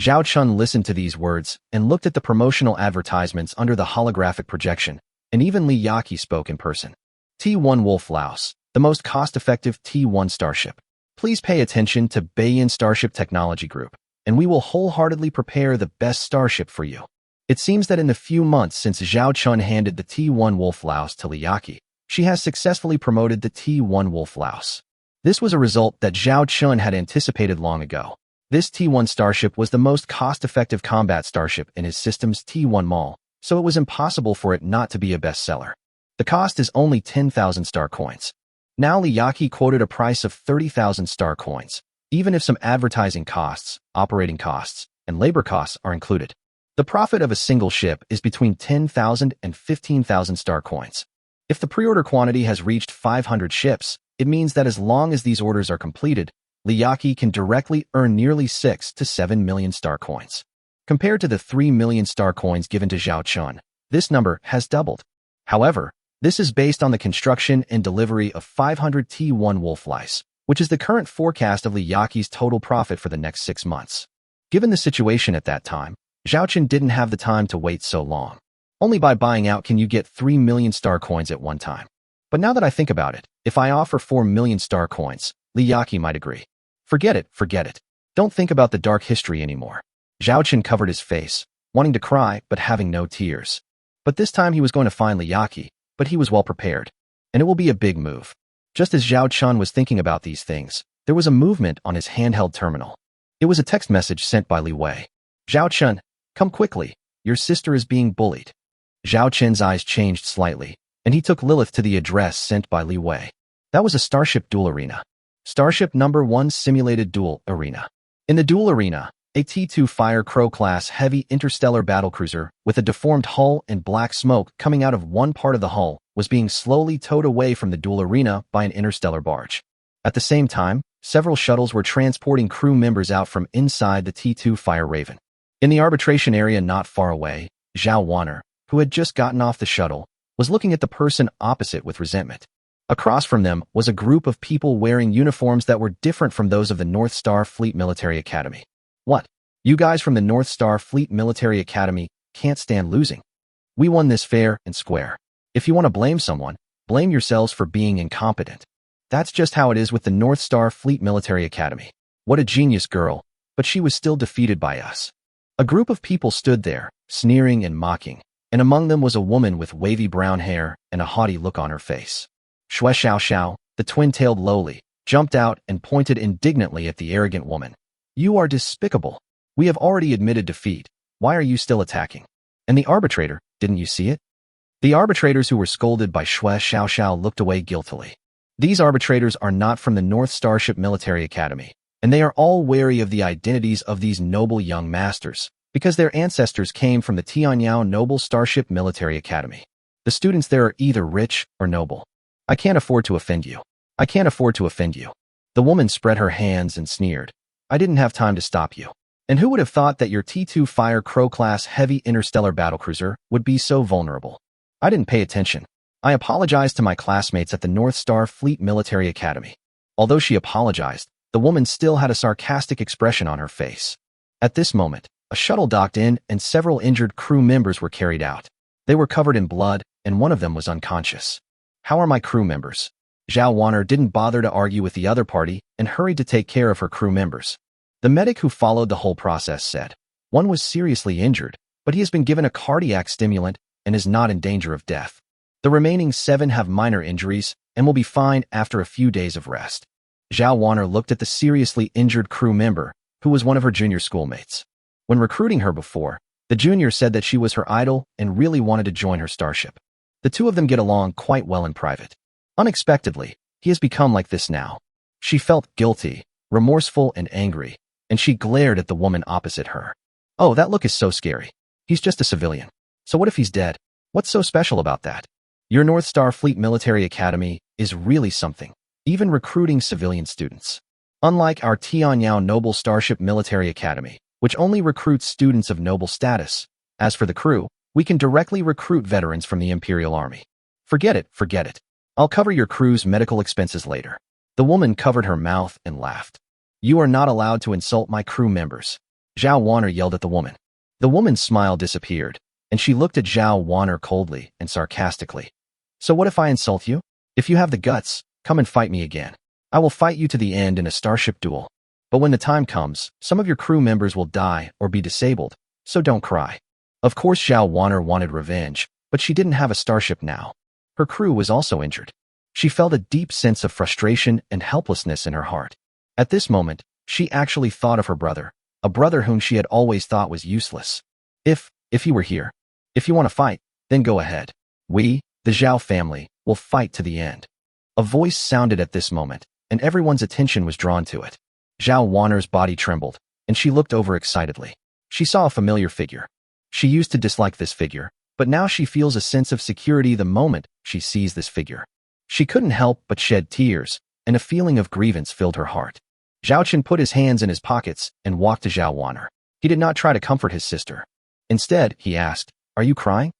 S1: Zhao Chen listened to these words and looked at the promotional advertisements under the holographic projection, and even Li Yaqi spoke in person. T1 Wolf Laos, the most cost-effective T1 starship. Please pay attention to Bayan Starship Technology Group, and we will wholeheartedly prepare the best starship for you. It seems that in the few months since Zhao Chen handed the T1 Wolf Laos to Li Yaqi, she has successfully promoted the T1 Wolf Laos. This was a result that Zhao Chen had anticipated long ago. This T1 starship was the most cost-effective combat starship in his system's T1 mall, so it was impossible for it not to be a bestseller. The cost is only 10,000 star coins. Now Li Yaqi quoted a price of 30,000 star coins, even if some advertising costs, operating costs, and labor costs are included. The profit of a single ship is between 10,000 and 15,000 star coins. If the pre-order quantity has reached 500 ships, it means that as long as these orders are completed, Li Yaqi can directly earn nearly 6 to 7 million star coins. Compared to the 3 million star coins given to Zhao Chen, this number has doubled. However, this is based on the construction and delivery of 500 T1 Wolf Laos, which is the current forecast of Li Yaqi's total profit for the next 6 months. Given the situation at that time, Zhao Chen didn't have the time to wait so long. Only by buying out can you get 3 million star coins at one time. But now that I think about it, if I offer 4 million star coins, Li Yaqi might agree. Forget it. Don't think about the dark history anymore. Zhao Chen covered his face, wanting to cry but having no tears. But this time he was going to find Li Yaqi, but he was well prepared. And it will be a big move. Just as Zhao Chen was thinking about these things, there was a movement on his handheld terminal. It was a text message sent by Li Wei. Zhao Chen, come quickly, your sister is being bullied. Zhao Chen's eyes changed slightly, and he took Lilith to the address sent by Li Wei. That was a Starship Duel Arena. Starship Number 1 Simulated Duel Arena. In the Duel Arena, a T2 Fire Crow class heavy interstellar battlecruiser with a deformed hull and black smoke coming out of one part of the hull was being slowly towed away from the duel arena by an interstellar barge. At the same time, several shuttles were transporting crew members out from inside the T2 Fire Raven. In the arbitration area not far away, Zhao Wan'er, who had just gotten off the shuttle, was looking at the person opposite with resentment. Across from them was a group of people wearing uniforms that were different from those of the North Star Fleet Military Academy. What? You guys from the North Star Fleet Military Academy can't stand losing. We won this fair and square. If you want to blame someone, blame yourselves for being incompetent. That's just how it is with the North Star Fleet Military Academy. What a genius girl, but she was still defeated by us. A group of people stood there, sneering and mocking, and among them was a woman with wavy brown hair and a haughty look on her face. Shui Xiao Xiao, the twin-tailed lowly, jumped out and pointed indignantly at the arrogant woman. You are despicable. We have already admitted defeat. Why are you still attacking? And the arbitrator, didn't you see it? The arbitrators who were scolded by Shui Xiaoxiao looked away guiltily. These arbitrators are not from the North Starship Military Academy, and they are all wary of the identities of these noble young masters, because their ancestors came from the Tianyao Noble Starship Military Academy. The students there are either rich or noble. I can't afford to offend you. I can't afford to offend you. The woman spread her hands and sneered. I didn't have time to stop you. And who would have thought that your T2 Fire Crow-class heavy interstellar battlecruiser would be so vulnerable? I didn't pay attention. I apologized to my classmates at the North Star Fleet Military Academy. Although she apologized, the woman still had a sarcastic expression on her face. At this moment, a shuttle docked in and several injured crew members were carried out. They were covered in blood, and one of them was unconscious. How are my crew members? Zhao Wanner didn't bother to argue with the other party and hurried to take care of her crew members. The medic who followed the whole process said, one was seriously injured, but he has been given a cardiac stimulant and is not in danger of death. The remaining 7 have minor injuries and will be fine after a few days of rest. Zhao Wanner looked at the seriously injured crew member, who was one of her junior schoolmates. When recruiting her before, the junior said that she was her idol and really wanted to join her starship. The two of them get along quite well in private. Unexpectedly, he has become like this now. She felt guilty, remorseful, and angry, and she glared at the woman opposite her. Oh, that look is so scary. He's just a civilian. So what if he's dead? What's so special about that? Your North Star Fleet Military Academy is really something, even recruiting civilian students. Unlike our Tianyao Noble Starship Military Academy, which only recruits students of noble status. As for the crew, we can directly recruit veterans from the Imperial Army. Forget it, forget it. I'll cover your crew's medical expenses later. The woman covered her mouth and laughed. You are not allowed to insult my crew members. Zhao Wanner yelled at the woman. The woman's smile disappeared, and she looked at Zhao Wanner coldly and sarcastically. So what if I insult you? If you have the guts, come and fight me again. I will fight you to the end in a starship duel. But when the time comes, some of your crew members will die or be disabled, so don't cry. Of course Zhao Wanner wanted revenge, but she didn't have a starship now. Her crew was also injured. She felt a deep sense of frustration and helplessness in her heart. At this moment, she actually thought of her brother, a brother whom she had always thought was useless. If he were here, if you want to fight, then go ahead. We, the Zhao family, will fight to the end. A voice sounded at this moment, and everyone's attention was drawn to it. Zhao Wanner's body trembled, and she looked over excitedly. She saw a familiar figure. She used to dislike this figure, but now she feels a sense of security the moment she sees this figure. She couldn't help but shed tears, and a feeling of grievance filled her heart. Zhao Chen put his hands in his pockets and walked to Zhao Wanner. He did not try to comfort his sister. Instead, he asked, Are you crying?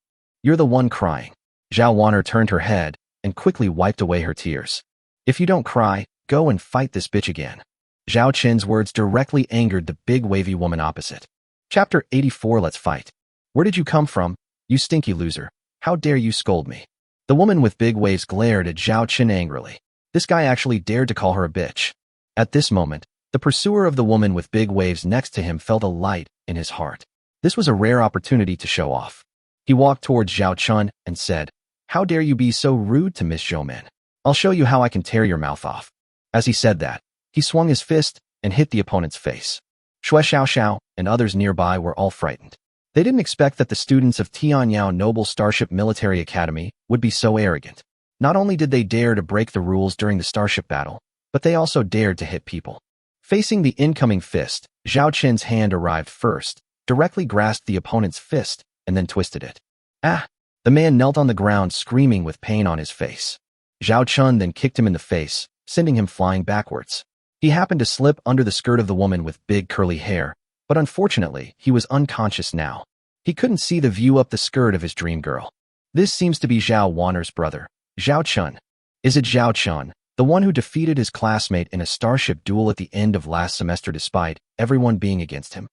S1: You're the one crying. Zhao Wanner turned her head and quickly wiped away her tears. If you don't cry, go and fight this bitch again. Zhao Chen's words directly angered the big wavy woman opposite. Chapter 84 Let's fight. Where did you come from, you stinky loser? How dare you scold me? The woman with big waves glared at Zhao Chen angrily. This guy actually dared to call her a bitch. At this moment, the pursuer of the woman with big waves next to him felt a light in his heart. This was a rare opportunity to show off. He walked towards Zhao Chen and said, How dare you be so rude to Miss Zhoumen? I'll show you how I can tear your mouth off. As he said that, he swung his fist and hit the opponent's face. Shui Xiaoxiao and others nearby were all frightened. They didn't expect that the students of Tianyao Noble Starship Military Academy would be so arrogant. Not only did they dare to break the rules during the starship battle, but they also dared to hit people. Facing the incoming fist, Zhao Chen's hand arrived first, directly grasped the opponent's fist, and then twisted it. Ah! The man knelt on the ground screaming with pain on his face. Zhao Chen then kicked him in the face, sending him flying backwards. He happened to slip under the skirt of the woman with big curly hair, but unfortunately, he was unconscious now. He couldn't see the view up the skirt of his dream girl. This seems to be Zhao Wanner's brother, Zhao Chen. Is it Zhao Chen, the one who defeated his classmate in a starship duel at the end of last semester despite everyone being against him?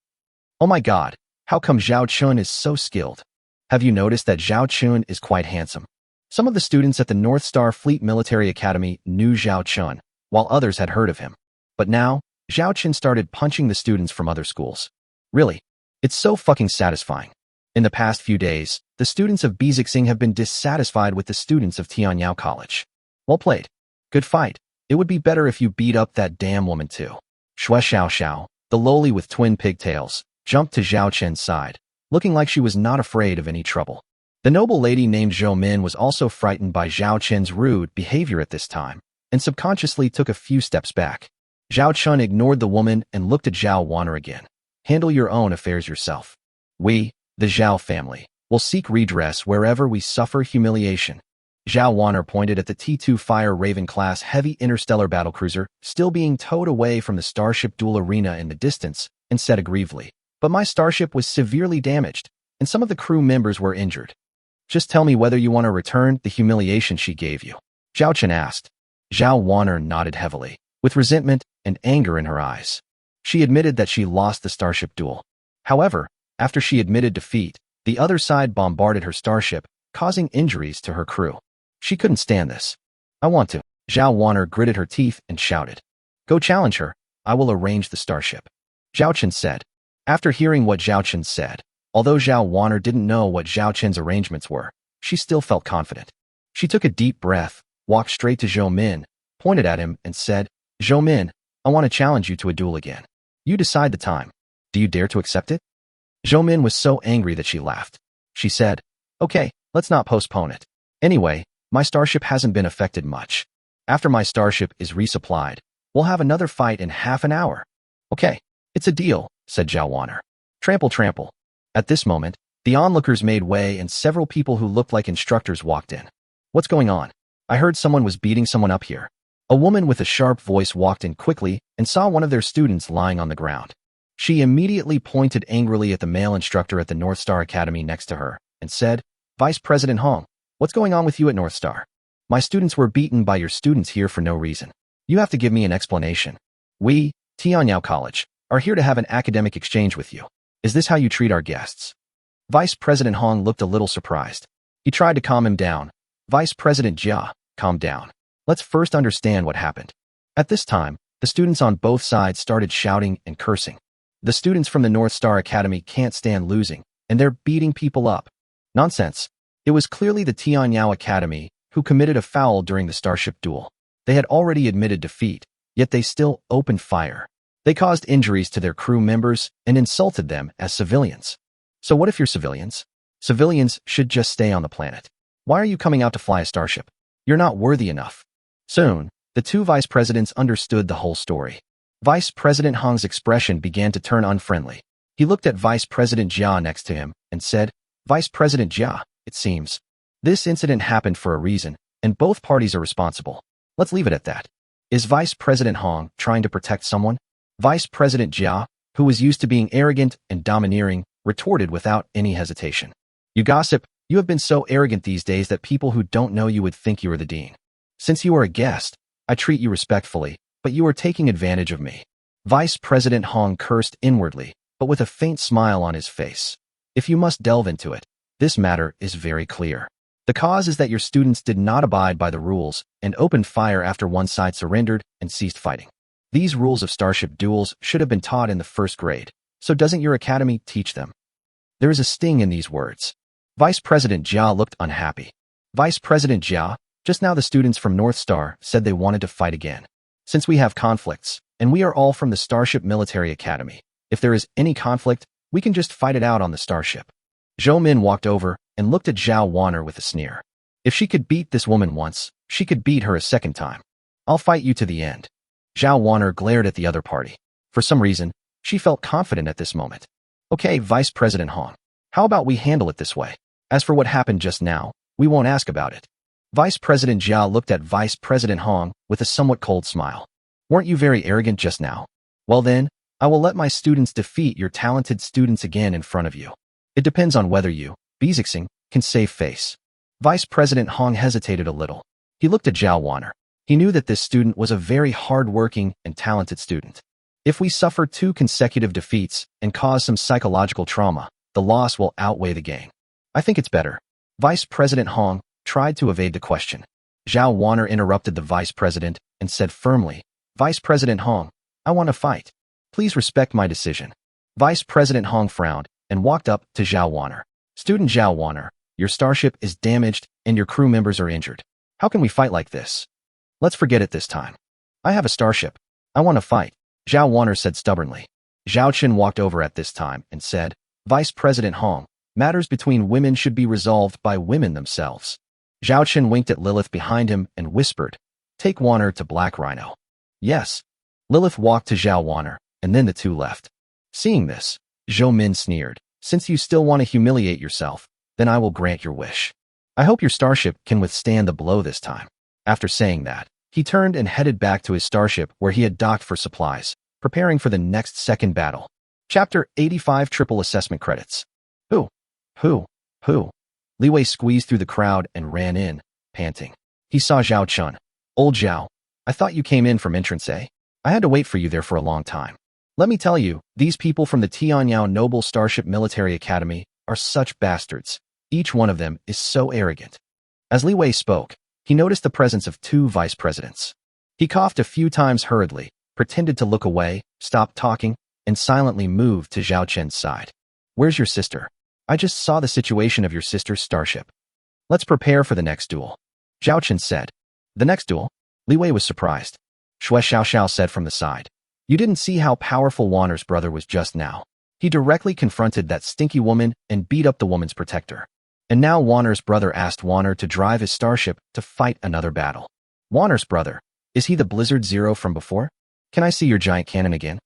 S1: Oh my god, how come Zhao Chen is so skilled? Have you noticed that Zhao Chen is quite handsome? Some of the students at the North Star Fleet Military Academy knew Zhao Chen, while others had heard of him. But now, Zhao Chen started punching the students from other schools. Really? It's so fucking satisfying. In the past few days, the students of Bizixing have been dissatisfied with the students of Tianyao College. Well played. Good fight. It would be better if you beat up that damn woman too. Shui Xiao Xiao, the loli with twin pigtails, jumped to Zhao Chen's side, looking like she was not afraid of any trouble. The noble lady named Zhou Min was also frightened by Zhao Chen's rude behavior at this time, and subconsciously took a few steps back. Zhao Chun ignored the woman and looked at Zhao Wanner again. Handle your own affairs yourself. We, the Zhao family, will seek redress wherever we suffer humiliation. Zhao Wanner pointed at the T-2 Fire Raven-class heavy interstellar battlecruiser, still being towed away from the starship duel arena in the distance, and said aggrievedly, "But my starship was severely damaged, and some of the crew members were injured. Just tell me whether you want to return the humiliation she gave you." Zhao Chen asked. Zhao Wanner nodded heavily, with resentment and anger in her eyes. She admitted that she lost the starship duel. However, after she admitted defeat, the other side bombarded her starship, causing injuries to her crew. She couldn't stand this. "I want to." Zhao Wanner gritted her teeth and shouted. "Go challenge her. I will arrange the starship." Zhao Chen said. After hearing what Zhao Chen said, although Zhao Wanner didn't know what Zhao Chen's arrangements were, she still felt confident. She took a deep breath, walked straight to Zhou Min, pointed at him, and said, "Zhou Min, I want to challenge you to a duel again. You decide the time. Do you dare to accept it?" Zhou Min was so angry that she laughed. She said, "Okay, let's not postpone it. Anyway, my starship hasn't been affected much. After my starship is resupplied, we'll have another fight in half an hour." "Okay, it's a deal," said Zhao Wanner. Trample, trample. At this moment, the onlookers made way and several people who looked like instructors walked in. "What's going on? I heard someone was beating someone up here." A woman with a sharp voice walked in quickly and saw one of their students lying on the ground. She immediately pointed angrily at the male instructor at the North Star Academy next to her and said, "Vice President Hong, what's going on with you at North Star? My students were beaten by your students here for no reason. You have to give me an explanation. We, Tianyao College, are here to have an academic exchange with you. Is this how you treat our guests?" Vice President Hong looked a little surprised. He tried to calm him down. "Vice President Jia, calm down. Let's first understand what happened." At this time, the students on both sides started shouting and cursing. The students from the North Star Academy can't stand losing, and they're beating people up. Nonsense. It was clearly the Tianyao Academy who committed a foul during the starship duel. They had already admitted defeat, yet they still opened fire. They caused injuries to their crew members and insulted them as civilians. So what if you're civilians? Civilians should just stay on the planet. Why are you coming out to fly a starship? You're not worthy enough. Soon, the two vice presidents understood the whole story. Vice President Hong's expression began to turn unfriendly. He looked at Vice President Jia next to him and said, "Vice President Jia, it seems this incident happened for a reason, and both parties are responsible. Let's leave it at that." Is Vice President Hong trying to protect someone? Vice President Jia, who was used to being arrogant and domineering, retorted without any hesitation. "You gossip, you have been so arrogant these days that people who don't know you would think you are the dean. Since you are a guest, I treat you respectfully, but you are taking advantage of me." Vice President Hong cursed inwardly, but with a faint smile on his face. "If you must delve into it, this matter is very clear. The cause is that your students did not abide by the rules and opened fire after one side surrendered and ceased fighting. These rules of starship duels should have been taught in the first grade, so doesn't your academy teach them?" There is a sting in these words. Vice President Jia looked unhappy. "Vice President Jia, just now the students from North Star said they wanted to fight again. Since we have conflicts, and we are all from the Starship Military Academy, if there is any conflict, we can just fight it out on the starship." Zhou Min walked over and looked at Zhao Wanner with a sneer. If she could beat this woman once, she could beat her a second time. "I'll fight you to the end." Zhao Wanner glared at the other party. For some reason, she felt confident at this moment. "Okay, Vice President Hong, how about we handle it this way? As for what happened just now, we won't ask about it." Vice President Jia looked at Vice President Hong with a somewhat cold smile. "Weren't you very arrogant just now? Well then, I will let my students defeat your talented students again in front of you. It depends on whether you, Bezixing, can save face." Vice President Hong hesitated a little. He looked at Zhao Wanner. He knew that this student was a very hard-working and talented student. If we suffer 2 consecutive defeats and cause some psychological trauma, the loss will outweigh the gain. I think it's better. Vice President Hong tried to evade the question. Zhao Wanner interrupted the vice president and said firmly, "Vice President Hong, I want to fight. Please respect my decision." Vice President Hong frowned and walked up to Zhao Wanner. "Student Zhao Wanner, your starship is damaged and your crew members are injured. How can we fight like this? Let's forget it this time." I have a starship. I want to fight, Zhao Wanner said stubbornly. Zhao Chen walked over at this time and said, Vice President Hong, matters between women should be resolved by women themselves. Zhao Chen winked at Lilith behind him and whispered, take Wanner to Black Rhino. Yes. Lilith walked to Zhao Wanner, and then the two left. Seeing this, Zhou Min sneered, since you still want to humiliate yourself, then I will grant your wish. I hope your starship can withstand the blow this time. After saying that, he turned and headed back to his starship where he had docked for supplies, preparing for the next second battle. Chapter 85 Triple Assessment Credits. Who? Li Wei squeezed through the crowd and ran in, panting. He saw Zhao Chun. Old Zhao, I thought you came in from entrance A. I had to wait for you there for a long time. Let me tell you, these people from the Tianyao Noble Starship Military Academy are such bastards. Each one of them is so arrogant. As Li Wei spoke, he noticed the presence of two vice presidents. He coughed a few times hurriedly, pretended to look away, stopped talking, and silently moved to Zhao Chen's side. Where's your sister? I just saw the situation of your sister's starship. Let's prepare for the next duel. Zhao Chen said. The next duel? Li Wei was surprised. Shui Xiao said from the side. You didn't see how powerful Wanner's brother was just now. He directly confronted that stinky woman and beat up the woman's protector. And now Wanner's brother asked Wanner to drive his starship to fight another battle. Wanner's brother, is he the Blizzard Zero from before? Can I see your giant cannon again?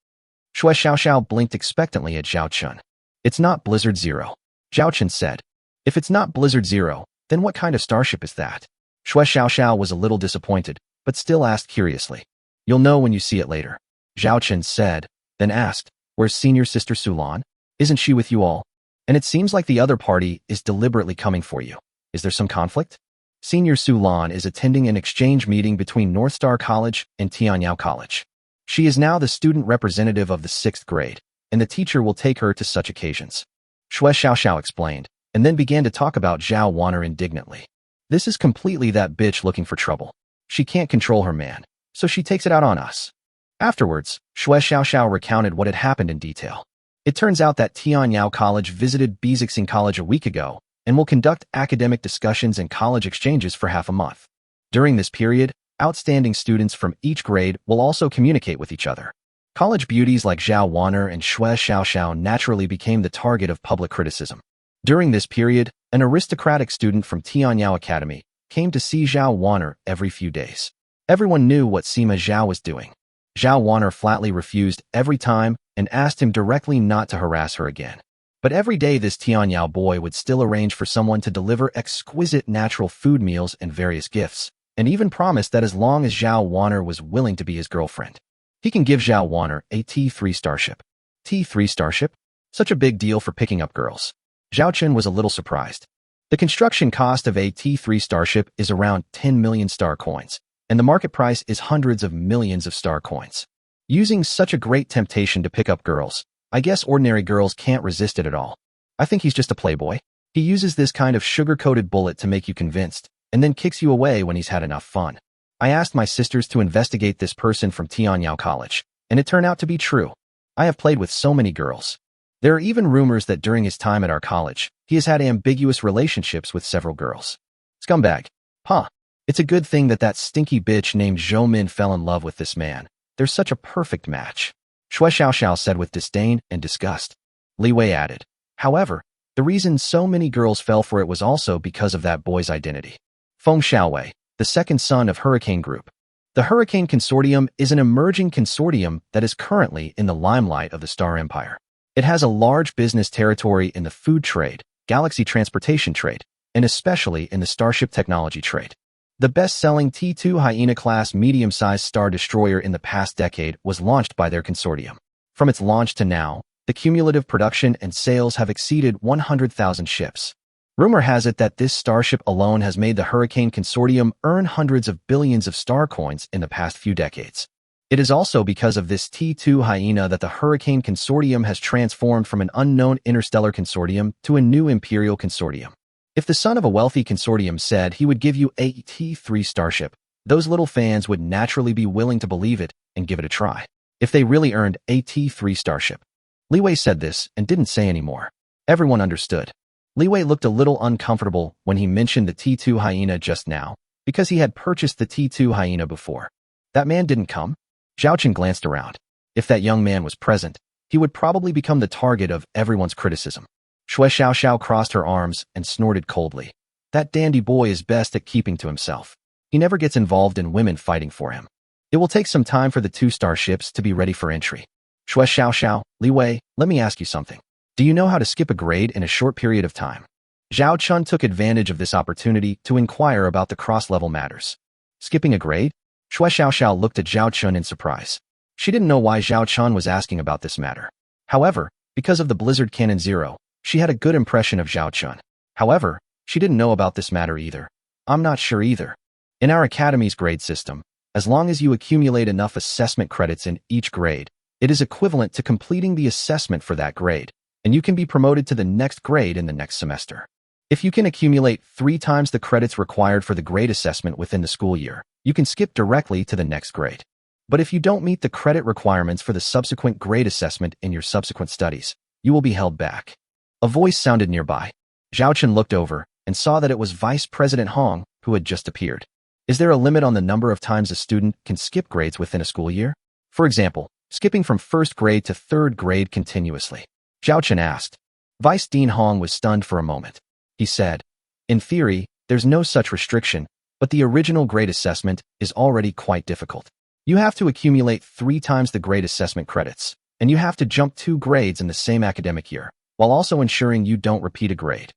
S1: Shui Xiao blinked expectantly at Zhao Chun. It's not Blizzard Zero. Zhao Chen said. If it's not Blizzard Zero, then what kind of starship is that? Shui Xiao was a little disappointed, but still asked curiously. You'll know when you see it later. Zhao Chen said, then asked, where's senior sister Sulan? Isn't she with you all? And it seems like the other party is deliberately coming for you. Is there some conflict? Senior Sulan is attending an exchange meeting between North Star College and Tianyao College. She is now the student representative of the 6th grade, and the teacher will take her to such occasions. Shui Xiao explained, and then began to talk about Zhao Wanner indignantly. This is completely that bitch looking for trouble. She can't control her man, so she takes it out on us. Afterwards, Shui Xiao recounted what had happened in detail. It turns out that Tianyao College visited Bezixing College a week ago and will conduct academic discussions and college exchanges for half a month. During this period, outstanding students from each grade will also communicate with each other. College beauties like Zhao Wanner and Shui Xiao naturally became the target of public criticism. During this period, an aristocratic student from Tianyao Academy came to see Zhao Wanner every few days. Everyone knew what Sima Zhao was doing. Zhao Wanner flatly refused every time and asked him directly not to harass her again. But every day this Tianyao boy would still arrange for someone to deliver exquisite natural food meals and various gifts, and even promised that as long as Zhao Wanner was willing to be his girlfriend, he can give Zhao Wanner a T3 starship. T3 starship? Such a big deal for picking up girls. Zhao Chen was a little surprised. The construction cost of a T3 starship is around 10 million star coins, and the market price is hundreds of millions of star coins. Using such a great temptation to pick up girls, I guess ordinary girls can't resist it at all. I think he's just a playboy. He uses this kind of sugar-coated bullet to make you convinced, and then kicks you away when he's had enough fun. I asked my sisters to investigate this person from Tianyao College, and it turned out to be true. I have played with so many girls. There are even rumors that during his time at our college, he has had ambiguous relationships with several girls. Scumbag. Huh. It's a good thing that that stinky bitch named Zhou Min fell in love with this man. They're such a perfect match. Shui Xiao said with disdain and disgust. Li Wei added. However, the reason so many girls fell for it was also because of that boy's identity. Feng Xiaowei, the second son of Hurricane Group. The Hurricane Consortium is an emerging consortium that is currently in the limelight of the Star Empire. It has a large business territory in the food trade, galaxy transportation trade, and especially in the starship technology trade. The best-selling T2 Hyena-class medium-sized star destroyer in the past decade was launched by their consortium. From its launch to now, the cumulative production and sales have exceeded 100,000 ships. Rumor has it that this starship alone has made the Hurricane Consortium earn hundreds of billions of star coins in the past few decades. It is also because of this T2 Hyena that the Hurricane Consortium has transformed from an unknown interstellar consortium to a new imperial consortium. If the son of a wealthy consortium said he would give you a T3 starship, those little fans would naturally be willing to believe it and give it a try. If they really earned a T3 starship. Li Wei said this and didn't say any more. Everyone understood. Li Wei looked a little uncomfortable when he mentioned the T2 Hyena just now, because he had purchased the T2 Hyena before. That man didn't come? Zhao Chen glanced around. If that young man was present, he would probably become the target of everyone's criticism. Shui Xiao crossed her arms and snorted coldly. That dandy boy is best at keeping to himself. He never gets involved in women fighting for him. It will take some time for the 2 starships to be ready for entry. Shui Xiao, Li Wei, let me ask you something. Do you know how to skip a grade in a short period of time? Zhao Chun took advantage of this opportunity to inquire about the cross-level matters. Skipping a grade? Shui Xiao looked at Zhao Chun in surprise. She didn't know why Zhao Chun was asking about this matter. However, because of the Blizzard Cannon Zero, she had a good impression of Zhao Chun. However, she didn't know about this matter either. I'm not sure either. In our academy's grade system, as long as you accumulate enough assessment credits in each grade, it is equivalent to completing the assessment for that grade, and you can be promoted to the next grade in the next semester. If you can accumulate 3 times the credits required for the grade assessment within the school year, you can skip directly to the next grade. But if you don't meet the credit requirements for the subsequent grade assessment in your subsequent studies, you will be held back. A voice sounded nearby. Zhao Chen looked over and saw that it was Vice President Hong who had just appeared. Is there a limit on the number of times a student can skip grades within a school year? For example, skipping from 1st grade to 3rd grade continuously. Zhao Chen asked. Vice Dean Hong was stunned for a moment. He said, in theory, there's no such restriction, but the original grade assessment is already quite difficult. You have to accumulate 3 times the grade assessment credits, and you have to jump 2 grades in the same academic year, while also ensuring you don't repeat a grade.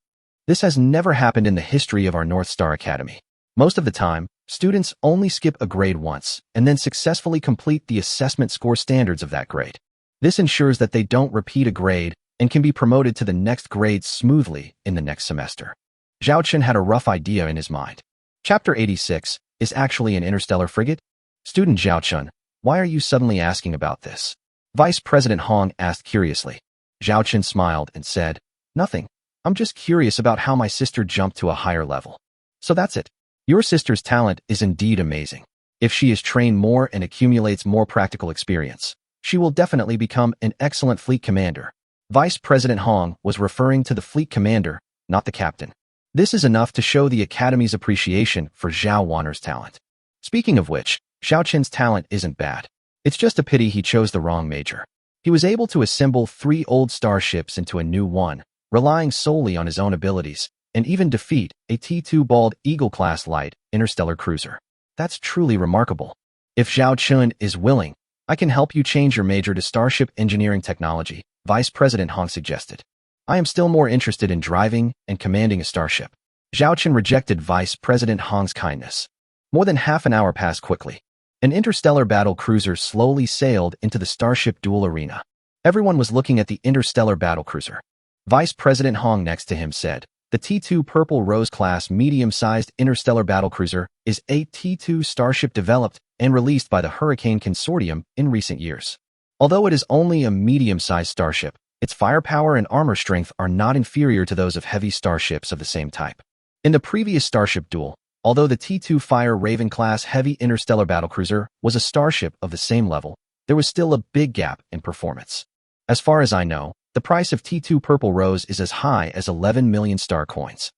S1: This has never happened in the history of our North Star Academy. Most of the time, students only skip a grade once and then successfully complete the assessment score standards of that grade. This ensures that they don't repeat a grade and can be promoted to the next grade smoothly in the next semester. Zhao Chen had a rough idea in his mind. Chapter 86 is actually an interstellar frigate? Student Zhao Chen, why are you suddenly asking about this? Vice President Hong asked curiously. Zhao Chen smiled and said, nothing. I'm just curious about how my sister jumped to a higher level. So that's it. Your sister's talent is indeed amazing. If she is trained more and accumulates more practical experience, she will definitely become an excellent fleet commander. Vice President Hong was referring to the fleet commander, not the captain. This is enough to show the Academy's appreciation for Zhao Wanner's talent. Speaking of which, Zhao Chen's talent isn't bad. It's just a pity he chose the wrong major. He was able to assemble 3 old starships into a new one, relying solely on his own abilities, and even defeat a T-2 Bald Eagle-class light interstellar cruiser. That's truly remarkable. If Zhao Chen is willing, I can help you change your major to Starship Engineering Technology, Vice President Hong suggested. I am still more interested in driving and commanding a starship. Zhao Chen rejected Vice President Hong's kindness. More than half an hour passed quickly. An interstellar battle cruiser slowly sailed into the Starship Duel Arena. Everyone was looking at the interstellar battle cruiser. Vice President Hong next to him said, the T-2 Purple Rose-class medium-sized interstellar battlecruiser is a T-2 starship developed and released by the Hurricane Consortium in recent years. Although it is only a medium-sized starship, its firepower and armor strength are not inferior to those of heavy starships of the same type. In the previous starship duel, although the T-2 Fire Raven-class heavy interstellar battlecruiser was a starship of the same level, there was still a big gap in performance. As far as I know, the price of T-2 Purple Rose is as high as 11 million star coins.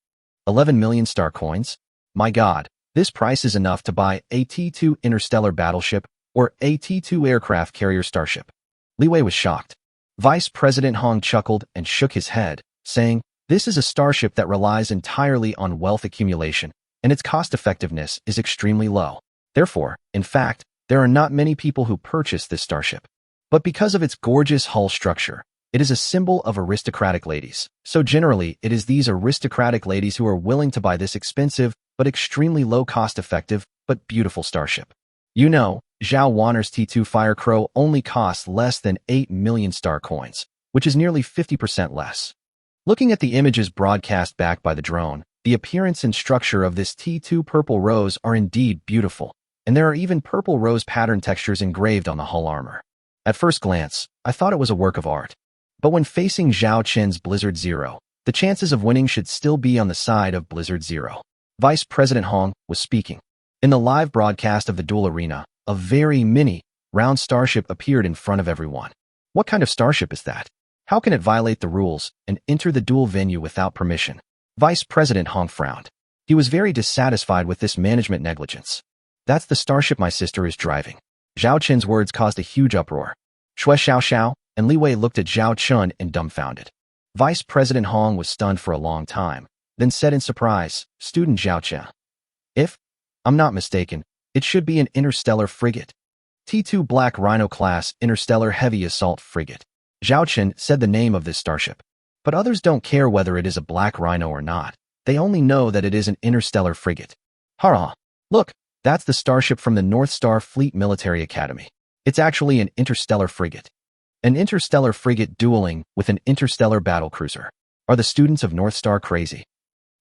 S1: 11 million star coins? My god, this price is enough to buy a T-2 interstellar battleship or a T-2 aircraft carrier starship. Li Wei was shocked. Vice President Hong chuckled and shook his head, saying, this is a starship that relies entirely on wealth accumulation, and its cost-effectiveness is extremely low. Therefore, in fact, there are not many people who purchase this starship. But because of its gorgeous hull structure, it is a symbol of aristocratic ladies. So generally, it is these aristocratic ladies who are willing to buy this expensive, but extremely low cost-effective, but beautiful starship. You know, Zhao Wanner's T-2 Firecrow only costs less than 8 million star coins, which is nearly 50% less. Looking at the images broadcast back by the drone, the appearance and structure of this T-2 Purple Rose are indeed beautiful, and there are even purple rose pattern textures engraved on the hull armor. At first glance, I thought it was a work of art. But when facing Zhao Chen's Blizzard Zero, the chances of winning should still be on the side of Blizzard Zero. Vice President Hong was speaking. In the live broadcast of the duel arena, a very mini, round starship appeared in front of everyone. What kind of starship is that? How can it violate the rules and enter the duel venue without permission? Vice President Hong frowned. He was very dissatisfied with this management negligence. That's the starship my sister is driving. Zhao Qin's words caused a huge uproar. Shui Xiao Xiao and Li Wei looked at Zhao Chun in dumbfounded. Vice President Hong was stunned for a long time, then said in surprise, Student Zhao Qia. If I'm not mistaken, it should be an interstellar frigate. T2 Black Rhino class interstellar heavy assault frigate. Zhao Qin said the name of this starship. But others don't care whether it is a Black Rhino or not. They only know that it is an interstellar frigate. Hurrah! Look, that's the starship from the North Star Fleet Military Academy. It's actually an interstellar frigate. An interstellar frigate dueling with an interstellar battlecruiser. Are the students of North Star crazy?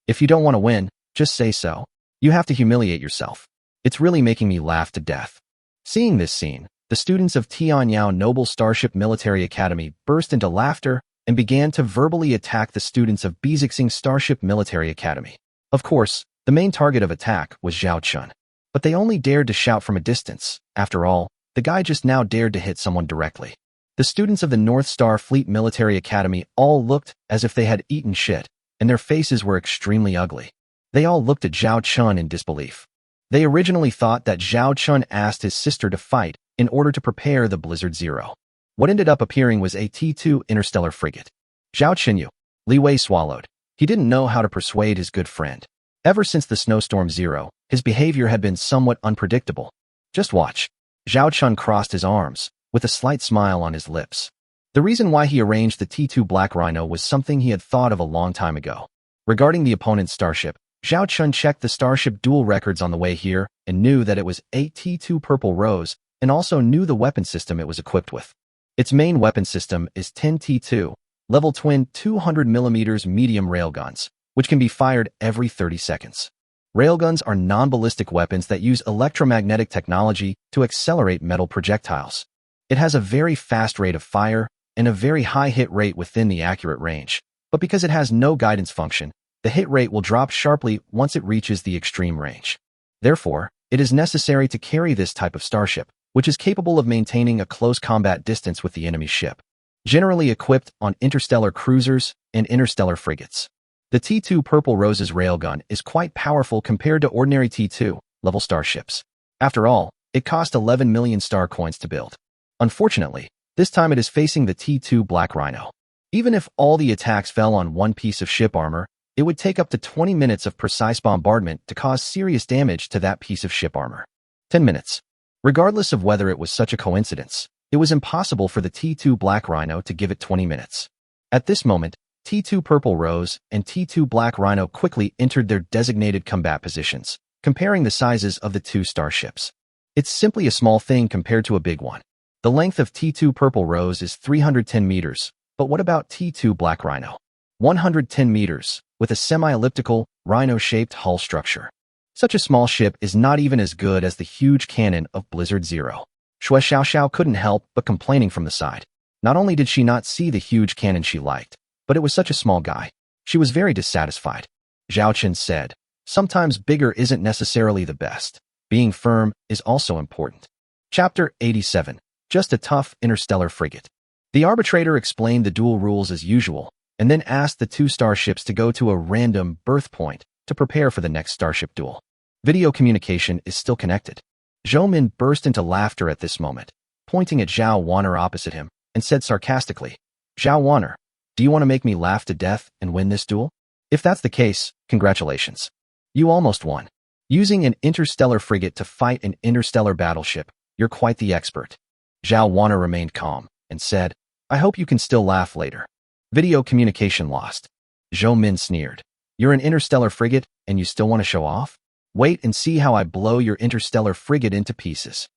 S1: If you don't want to win, just say so. You have to humiliate yourself. It's really making me laugh to death. Seeing this scene, the students of Tianyao Noble Starship Military Academy burst into laughter and began to verbally attack the students of Bezixing Starship Military Academy. Of course, the main target of attack was Zhao Chun. But they only dared to shout from a distance. After all, the guy just now dared to hit someone directly. The students of the North Star Fleet Military Academy all looked as if they had eaten shit, and their faces were extremely ugly. They all looked at Zhao Chun in disbelief. They originally thought that Zhao Chun asked his sister to fight in order to prepare the Blizzard Zero. What ended up appearing was a T2 interstellar frigate. Zhao Qinyu. Li Wei swallowed. He didn't know how to persuade his good friend. Ever since the Snowstorm Zero, his behavior had been somewhat unpredictable. Just watch. Zhao Chun crossed his arms, with a slight smile on his lips. The reason why he arranged the T2 Black Rhino was something he had thought of a long time ago. Regarding the opponent's starship, Zhao Chun checked the starship duel records on the way here and knew that it was a T2 Purple Rose and also knew the weapon system it was equipped with. Its main weapon system is 10 T2, level twin 200mm medium railguns, which can be fired every 30 seconds. Railguns are non-ballistic weapons that use electromagnetic technology to accelerate metal projectiles. It has a very fast rate of fire and a very high hit rate within the accurate range, but because it has no guidance function, the hit rate will drop sharply once it reaches the extreme range. Therefore, it is necessary to carry this type of starship, which is capable of maintaining a close combat distance with the enemy ship, generally equipped on interstellar cruisers and interstellar frigates. The T2 Purple Rose's railgun is quite powerful compared to ordinary T2 level starships. After all, it cost 11 million star coins to build. Unfortunately, this time it is facing the T2 Black Rhino. Even if all the attacks fell on one piece of ship armor, it would take up to 20 minutes of precise bombardment to cause serious damage to that piece of ship armor. 10 minutes. Regardless of whether it was such a coincidence, it was impossible for the T2 Black Rhino to give it 20 minutes. At this moment, T2 Purple Rose and T2 Black Rhino quickly entered their designated combat positions, comparing the sizes of the two starships. It's simply a small thing compared to a big one. The length of T2 Purple Rose is 310 meters, but what about T2 Black Rhino? 110 meters, with a semi-elliptical, rhino-shaped hull structure. Such a small ship is not even as good as the huge cannon of Blizzard Zero. Shui Xiao Xiao couldn't help but complaining from the side. Not only did she not see the huge cannon she liked, but it was such a small guy. She was very dissatisfied. Zhao Qin said, sometimes bigger isn't necessarily the best. Being firm is also important. Chapter 87. Just a tough interstellar frigate. The arbitrator explained the duel rules as usual, and then asked the two starships to go to a random birth point to prepare for the next starship duel. Video communication is still connected. Zhou Min burst into laughter at this moment, pointing at Zhao Wanner opposite him, and said sarcastically, Zhao Wanner, do you want to make me laugh to death and win this duel? If that's the case, congratulations. You almost won. Using an interstellar frigate to fight an interstellar battleship, you're quite the expert. Zhao Wanner remained calm and said, I hope you can still laugh later. Video communication lost. Zhou Min sneered. You're an interstellar frigate and you still want to show off? Wait and see how I blow your interstellar frigate into pieces.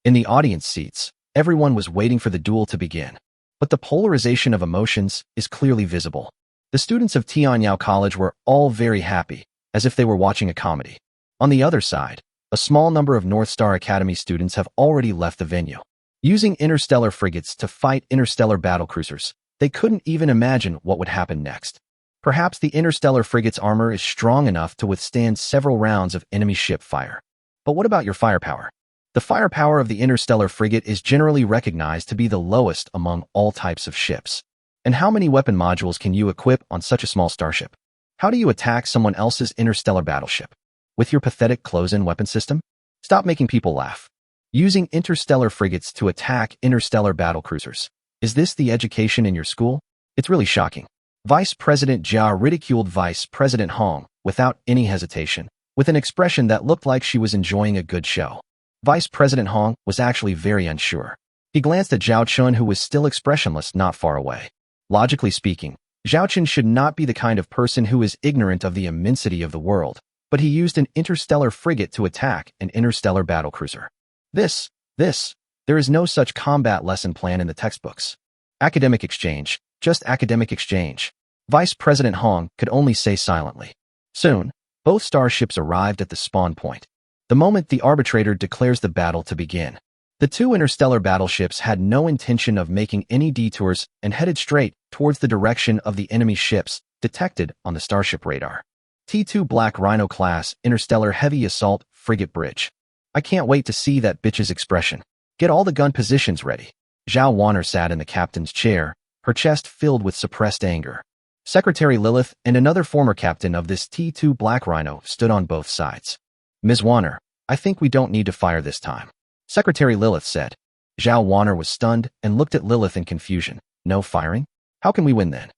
S1: In the audience seats, everyone was waiting for the duel to begin. But the polarization of emotions is clearly visible. The students of Tianyao College were all very happy, as if they were watching a comedy. On the other side, a small number of North Star Academy students have already left the venue. Using interstellar frigates to fight interstellar battlecruisers, they couldn't even imagine what would happen next. Perhaps the interstellar frigate's armor is strong enough to withstand several rounds of enemy ship fire. But what about your firepower? The firepower of the interstellar frigate is generally recognized to be the lowest among all types of ships. And how many weapon modules can you equip on such a small starship? How do you attack someone else's interstellar battleship? With your pathetic close-in weapon system? Stop making people laugh. Using interstellar frigates to attack interstellar battlecruisers. Is this the education in your school? It's really shocking. Vice President Jia ridiculed Vice President Hong without any hesitation, with an expression that looked like she was enjoying a good show. Vice President Hong was actually very unsure. He glanced at Zhao Chun, who was still expressionless not far away. Logically speaking, Zhao Chun should not be the kind of person who is ignorant of the immensity of the world, but he used an interstellar frigate to attack an interstellar battlecruiser. There is no such combat lesson plan in the textbooks. Academic exchange, just academic exchange. Vice President Hong could only say silently. Soon, both starships arrived at the spawn point. The moment the arbitrator declares the battle to begin. The two interstellar battleships had no intention of making any detours and headed straight towards the direction of the enemy ships detected on the starship radar. T2 Black Rhino class interstellar heavy assault frigate bridge. I can't wait to see that bitch's expression. Get all the gun positions ready. Zhao Wanner sat in the captain's chair, her chest filled with suppressed anger. Secretary Lilith and another former captain of this T2 Black Rhino stood on both sides. Ms. Wanner, I think we don't need to fire this time. Secretary Lilith said. Zhao Wanner was stunned and looked at Lilith in confusion. No firing? How can we win then?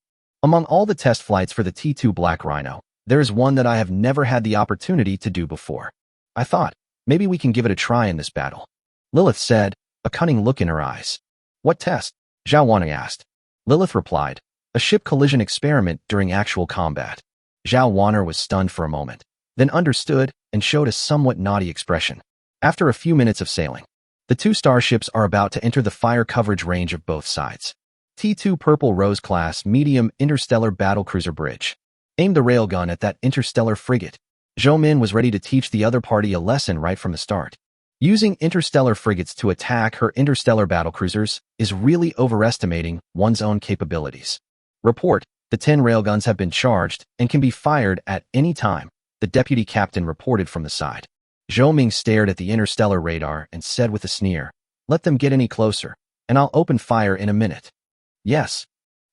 S1: Among all the test flights for the T2 Black Rhino, there is one that I have never had the opportunity to do before. I thought, maybe we can give it a try in this battle. Lilith said, a cunning look in her eyes. What test? Zhao Wanner asked. Lilith replied, a ship collision experiment during actual combat. Zhao Wanner was stunned for a moment, then understood and showed a somewhat naughty expression. After a few minutes of sailing, the two starships are about to enter the fire coverage range of both sides. T2 Purple Rose class medium interstellar battlecruiser bridge. Aimed the railgun at that interstellar frigate. Zhou Min was ready to teach the other party a lesson right from the start. Using interstellar frigates to attack her interstellar battlecruisers is really overestimating one's own capabilities. Report, the 10 railguns have been charged and can be fired at any time, the deputy captain reported from the side. Zhou Ming stared at the interstellar radar and said with a sneer, let them get any closer, and I'll open fire in a minute. Yes.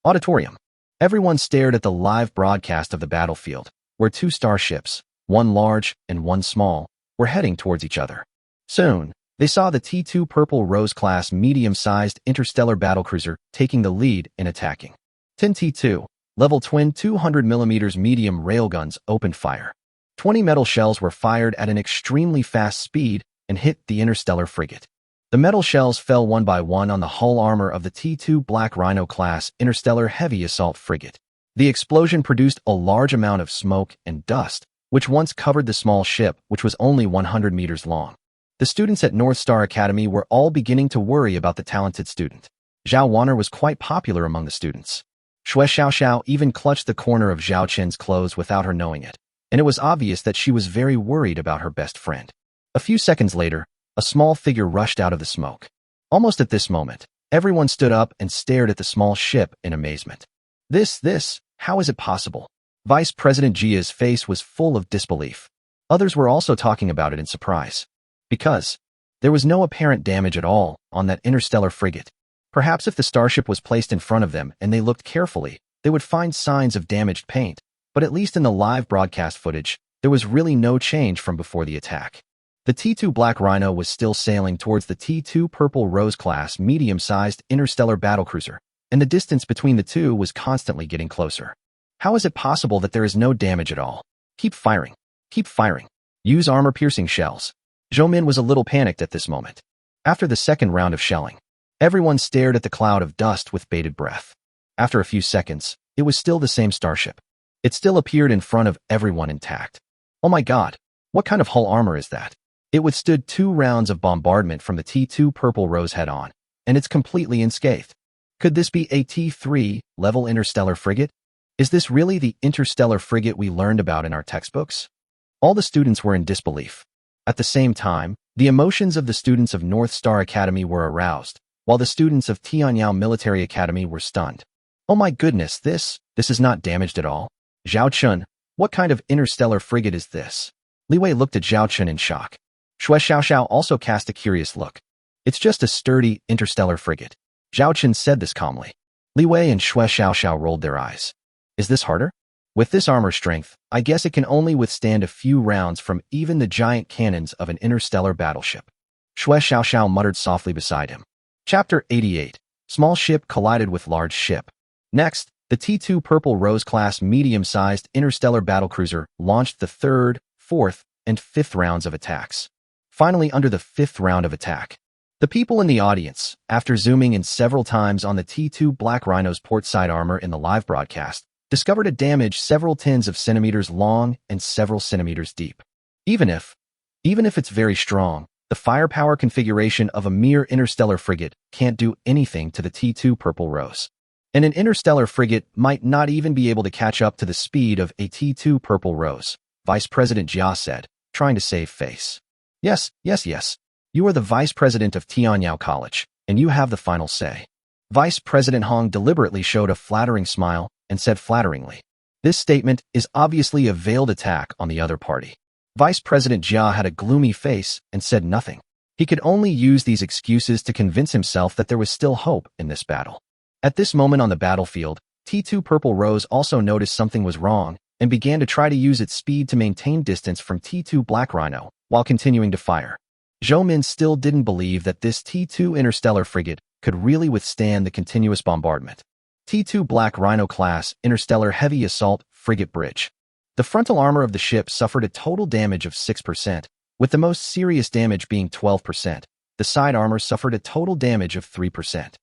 S1: Auditorium. Everyone stared at the live broadcast of the battlefield, where two starships, one large and one small, were heading towards each other. Soon, they saw the T2 Purple Rose class medium-sized interstellar battlecruiser taking the lead in attacking. 10 T2, level twin 200mm medium railguns opened fire. 20 metal shells were fired at an extremely fast speed and hit the interstellar frigate. The metal shells fell one by one on the hull armor of the T2 Black Rhino class interstellar heavy assault frigate. The explosion produced a large amount of smoke and dust, which once covered the small ship, which was only 100 meters long. The students at North Star Academy were all beginning to worry about the talented student. Zhao Wanner was quite popular among the students. Xue Xiaoxiao even clutched the corner of Zhao Qin's clothes without her knowing it, and it was obvious that she was very worried about her best friend. A few seconds later, a small figure rushed out of the smoke. Almost at this moment, everyone stood up and stared at the small ship in amazement. How is it possible? Vice President Jia's face was full of disbelief. Others were also talking about it in surprise. Because there was no apparent damage at all on that interstellar frigate. Perhaps if the starship was placed in front of them and they looked carefully, they would find signs of damaged paint, but at least in the live broadcast footage, there was really no change from before the attack. The T2 Black Rhino was still sailing towards the T2 Purple Rose class medium-sized interstellar battlecruiser, and the distance between the two was constantly getting closer. How is it possible that there is no damage at all? Keep firing. Keep firing. Use armor-piercing shells. Zhou Min was a little panicked at this moment. After the second round of shelling, everyone stared at the cloud of dust with bated breath. After a few seconds, it was still the same starship. It still appeared in front of everyone intact. Oh my god, what kind of hull armor is that? It withstood 2 rounds of bombardment from the T2 Purple Rose head-on, and it's completely unscathed. Could this be a T3 level interstellar frigate? Is this really the interstellar frigate we learned about in our textbooks? All the students were in disbelief. At the same time, the emotions of the students of North Star Academy were aroused, while the students of Tianyao Military Academy were stunned. Oh my goodness, this is not damaged at all. Zhao Chun, what kind of interstellar frigate is this? Li Wei looked at Zhao Chun in shock. Xue Xiaoxiao also cast a curious look. It's just a sturdy interstellar frigate. Zhao Chun said this calmly. Li Wei and Xue Xiaoxiao rolled their eyes. Is this harder? With this armor strength, I guess it can only withstand a few rounds from even the giant cannons of an interstellar battleship. Shui Xiaoxiao muttered softly beside him. Chapter 88. Small ship collided with large ship. Next, the T-2 Purple Rose-class medium-sized interstellar battlecruiser launched the third, fourth, and fifth rounds of attacks. Finally, under the fifth round of attack, the people in the audience, after zooming in several times on the T-2 Black Rhino's portside armor in the live broadcast, discovered a damage several tens of centimeters long and several centimeters deep. Even if it's very strong, the firepower configuration of a mere interstellar frigate can't do anything to the T-2 Purple Rose. And an interstellar frigate might not even be able to catch up to the speed of a T-2 Purple Rose, Vice President Jia said, trying to save face. Yes. You are the Vice President of Tianyao College, and you have the final say. Vice President Hong deliberately showed a flattering smile and said flatteringly. This statement is obviously a veiled attack on the other party. Vice President Jia had a gloomy face and said nothing. He could only use these excuses to convince himself that there was still hope in this battle. At this moment on the battlefield, T-2 Purple Rose also noticed something was wrong and began to try to use its speed to maintain distance from T-2 Black Rhino while continuing to fire. Zhou Min still didn't believe that this T-2 interstellar frigate could really withstand the continuous bombardment. T-2 Black Rhino class interstellar heavy assault frigate bridge. The frontal armor of the ship suffered a total damage of 6%, with the most serious damage being 12%. The side armor suffered a total damage of 3%.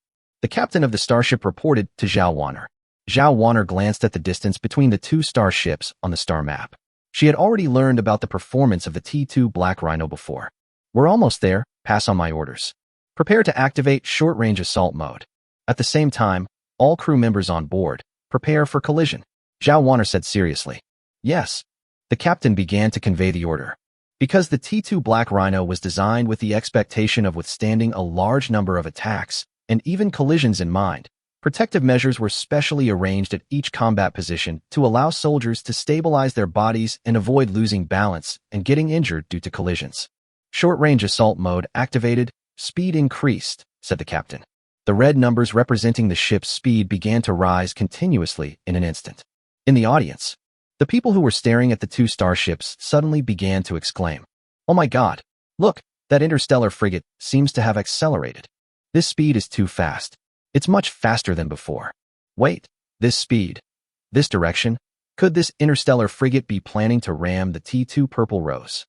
S1: The captain of the starship reported to Zhao Wanner. Zhao Wanner glanced at the distance between the two starships on the star map. She had already learned about the performance of the T-2 Black Rhino before. We're almost there, pass on my orders. Prepare to activate short-range assault mode. At the same time, all crew members on board, prepare for collision. Zhao Wanner said seriously. Yes. The captain began to convey the order. Because the T-2 Black Rhino was designed with the expectation of withstanding a large number of attacks, and even collisions in mind, protective measures were specially arranged at each combat position to allow soldiers to stabilize their bodies and avoid losing balance and getting injured due to collisions. Short-range assault mode activated, speed increased, said the captain. The red numbers representing the ship's speed began to rise continuously in an instant. In the audience, the people who were staring at the two starships suddenly began to exclaim, "Oh my God! Look, that interstellar frigate seems to have accelerated. This speed is too fast. It's much faster than before. Wait, this speed, this direction, could this interstellar frigate be planning to ram the T-2 Purple Rose?"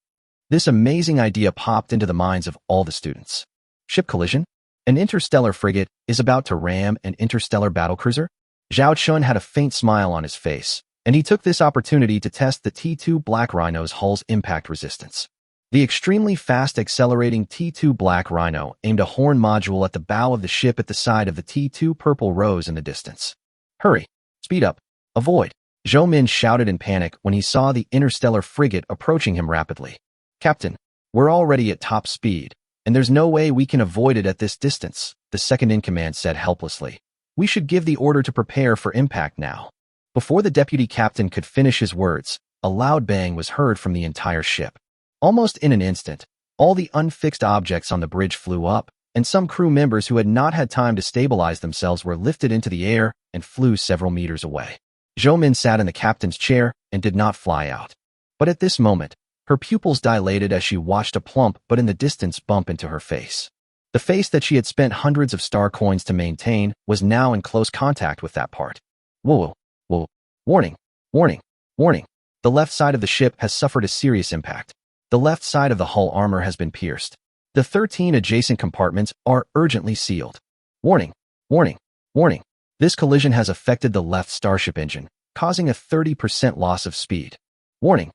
S1: This amazing idea popped into the minds of all the students. Ship collision? An interstellar frigate is about to ram an interstellar battlecruiser? Zhao Chun had a faint smile on his face, and he took this opportunity to test the T-2 Black Rhino's hull's impact resistance. The extremely fast accelerating T-2 Black Rhino aimed a horn module at the bow of the ship at the side of the T-2 Purple Rose in the distance. Hurry! Speed up! Avoid! Zhou Min shouted in panic when he saw the interstellar frigate approaching him rapidly. Captain, we're already at top speed, and there's no way we can avoid it at this distance, the second-in-command said helplessly. We should give the order to prepare for impact now. Before the deputy captain could finish his words, a loud bang was heard from the entire ship. Almost in an instant, all the unfixed objects on the bridge flew up, and some crew members who had not had time to stabilize themselves were lifted into the air and flew several meters away. Zhou Min sat in the captain's chair and did not fly out. But at this moment, her pupils dilated as she watched a plump but in the distance bump into her face. The face that she had spent hundreds of star coins to maintain was now in close contact with that part. Whoa. Warning. The left side of the ship has suffered a serious impact. The left side of the hull armor has been pierced. The 13 adjacent compartments are urgently sealed. Warning. This collision has affected the left starship engine, causing a 30% loss of speed. Warning.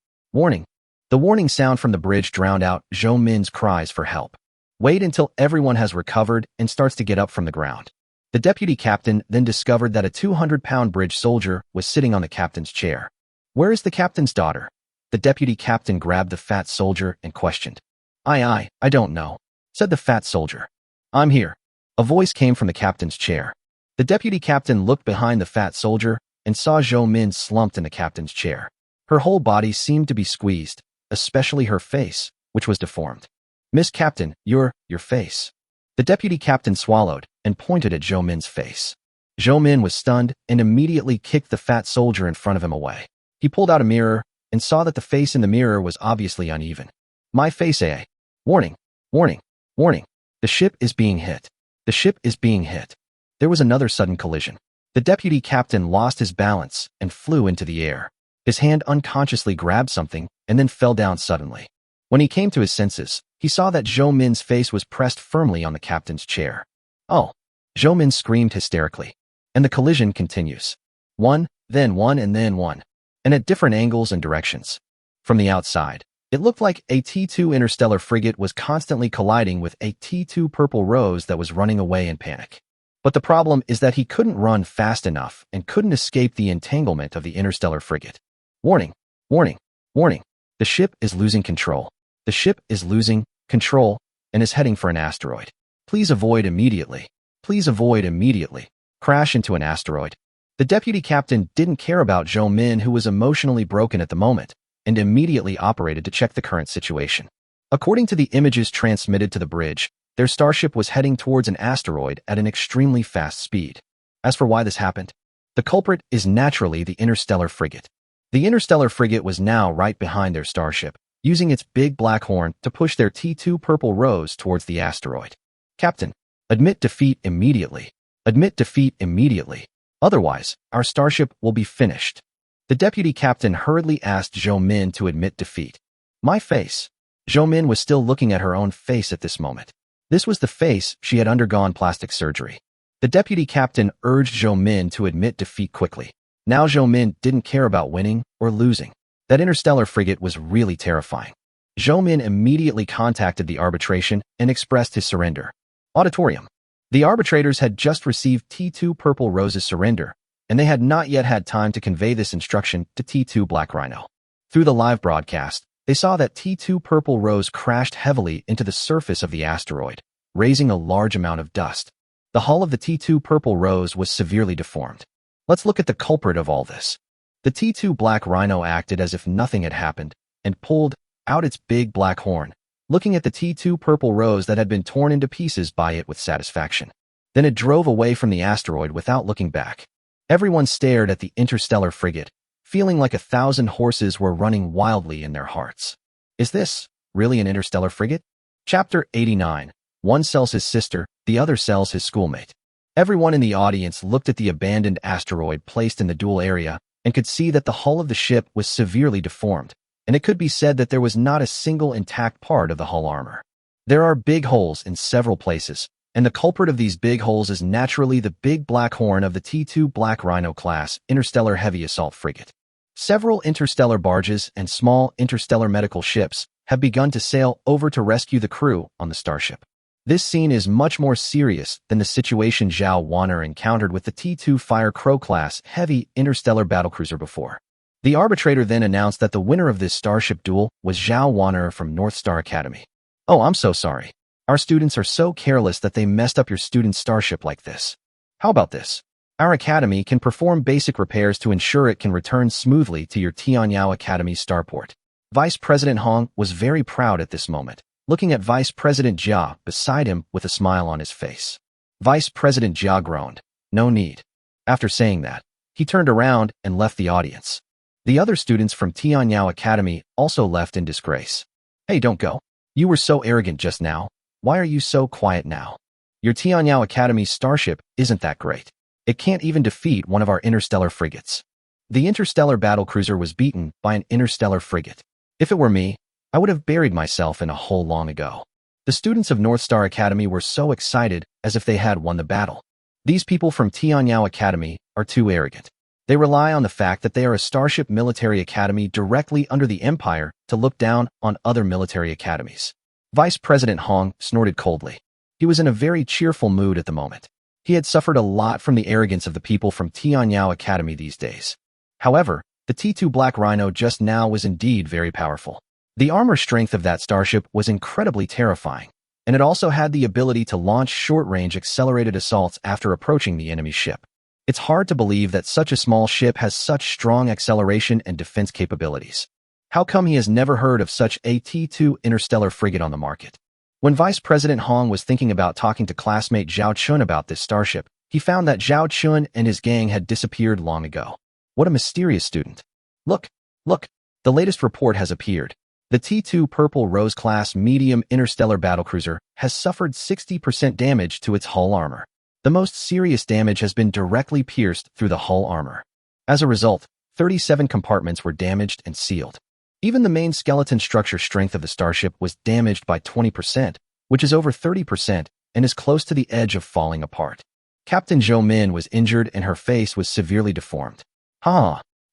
S1: The warning sound from the bridge drowned out Zhou Min's cries for help. Wait until everyone has recovered and starts to get up from the ground. The deputy captain then discovered that a 200-pound bridge soldier was sitting on the captain's chair. Where is the captain's daughter? The deputy captain grabbed the fat soldier and questioned. I don't know, said the fat soldier. I'm here. A voice came from the captain's chair. The deputy captain looked behind the fat soldier and saw Zhou Min slumped in the captain's chair. Her whole body seemed to be squeezed, especially her face, which was deformed. Miss Captain, your face. The deputy captain swallowed and pointed at Zhou Min's face. Zhou Min was stunned and immediately kicked the fat soldier in front of him away. He pulled out a mirror and saw that the face in the mirror was obviously uneven. My face, eh? Warning, warning, warning. The ship is being hit. The ship is being hit. There was another sudden collision. The deputy captain lost his balance and flew into the air. His hand unconsciously grabbed something and then fell down suddenly. When he came to his senses, he saw that Zhou Min's face was pressed firmly on the captain's chair. Oh! Zhou Min screamed hysterically. And the collision continues. One, and then one. And at different angles and directions. From the outside, it looked like a T2 interstellar frigate was constantly colliding with a T2 Purple Rose that was running away in panic. But the problem is that he couldn't run fast enough and couldn't escape the entanglement of the interstellar frigate. Warning, warning, warning. The ship is losing control. The ship is losing control and is heading for an asteroid. Please avoid immediately. Please avoid immediately. Crash into an asteroid. The deputy captain didn't care about Zhou Min, who was emotionally broken at the moment, and immediately operated to check the current situation. According to the images transmitted to the bridge, their starship was heading towards an asteroid at an extremely fast speed. As for why this happened, the culprit is naturally the interstellar frigate. The interstellar frigate was now right behind their starship, using its big black horn to push their T2 Purple Rose towards the asteroid. Captain, admit defeat immediately. Admit defeat immediately. Otherwise, our starship will be finished. The deputy captain hurriedly asked Zhou Min to admit defeat. My face. Zhou Min was still looking at her own face at this moment. This was the face she had undergone plastic surgery. The deputy captain urged Zhou Min to admit defeat quickly. Now Zhou Min didn't care about winning or losing. That interstellar frigate was really terrifying. Zhou Min immediately contacted the arbitration and expressed his surrender. Auditorium. The arbitrators had just received T2 Purple Rose's surrender, and they had not yet had time to convey this instruction to T2 Black Rhino. Through the live broadcast, they saw that T2 Purple Rose crashed heavily into the surface of the asteroid, raising a large amount of dust. The hull of the T2 Purple Rose was severely deformed. Let's look at the culprit of all this. The T2 Black Rhino acted as if nothing had happened and pulled out its big black horn, looking at the T2 Purple Rose that had been torn into pieces by it with satisfaction. Then it drove away from the asteroid without looking back. Everyone stared at the interstellar frigate, feeling like 1,000 horses were running wildly in their hearts. Is this really an interstellar frigate? Chapter 89. One sells his sister, the other sells his schoolmate. Everyone in the audience looked at the abandoned asteroid placed in the duel area and could see that the hull of the ship was severely deformed, and it could be said that there was not a single intact part of the hull armor. There are big holes in several places, and the culprit of these big holes is naturally the big black horn of the T2 Black Rhino class interstellar heavy assault frigate. Several interstellar barges and small interstellar medical ships have begun to sail over to rescue the crew on the starship. This scene is much more serious than the situation Zhao Wanner encountered with the T2 Fire Crow class heavy interstellar battlecruiser before. The arbitrator then announced that the winner of this starship duel was Zhao Wanner from North Star Academy. Oh, I'm so sorry. Our students are so careless that they messed up your student's starship like this. How about this? Our academy can perform basic repairs to ensure it can return smoothly to your Tianyao Academy starport. Vice President Hong was very proud at this moment, looking at Vice President Jia beside him with a smile on his face. Vice President Jia groaned. No need. After saying that, he turned around and left the audience. The other students from Tianyao Academy also left in disgrace. Hey, don't go. You were so arrogant just now. Why are you so quiet now? Your Tianyao Academy starship isn't that great. It can't even defeat one of our interstellar frigates. The interstellar battlecruiser was beaten by an interstellar frigate. If it were me, I would have buried myself in a hole long ago. The students of North Star Academy were so excited as if they had won the battle. These people from Tianyao Academy are too arrogant. They rely on the fact that they are a starship military academy directly under the Empire to look down on other military academies. Vice President Hong snorted coldly. He was in a very cheerful mood at the moment. He had suffered a lot from the arrogance of the people from Tianyao Academy these days. However, the T2 Black Rhino just now was indeed very powerful. The armor strength of that starship was incredibly terrifying, and it also had the ability to launch short-range accelerated assaults after approaching the enemy ship. It's hard to believe that such a small ship has such strong acceleration and defense capabilities. How come he has never heard of such a T2 interstellar frigate on the market? When Vice President Hong was thinking about talking to classmate Zhao Chun about this starship, he found that Zhao Chun and his gang had disappeared long ago. What a mysterious student. Look, look, the latest report has appeared. The T2 Purple Rose class medium interstellar battlecruiser has suffered 60% damage to its hull armor. The most serious damage has been directly pierced through the hull armor. As a result, 37 compartments were damaged and sealed. Even the main skeleton structure strength of the starship was damaged by 20%, which is over 30% and is close to the edge of falling apart. Captain Zhou Min was injured and her face was severely deformed.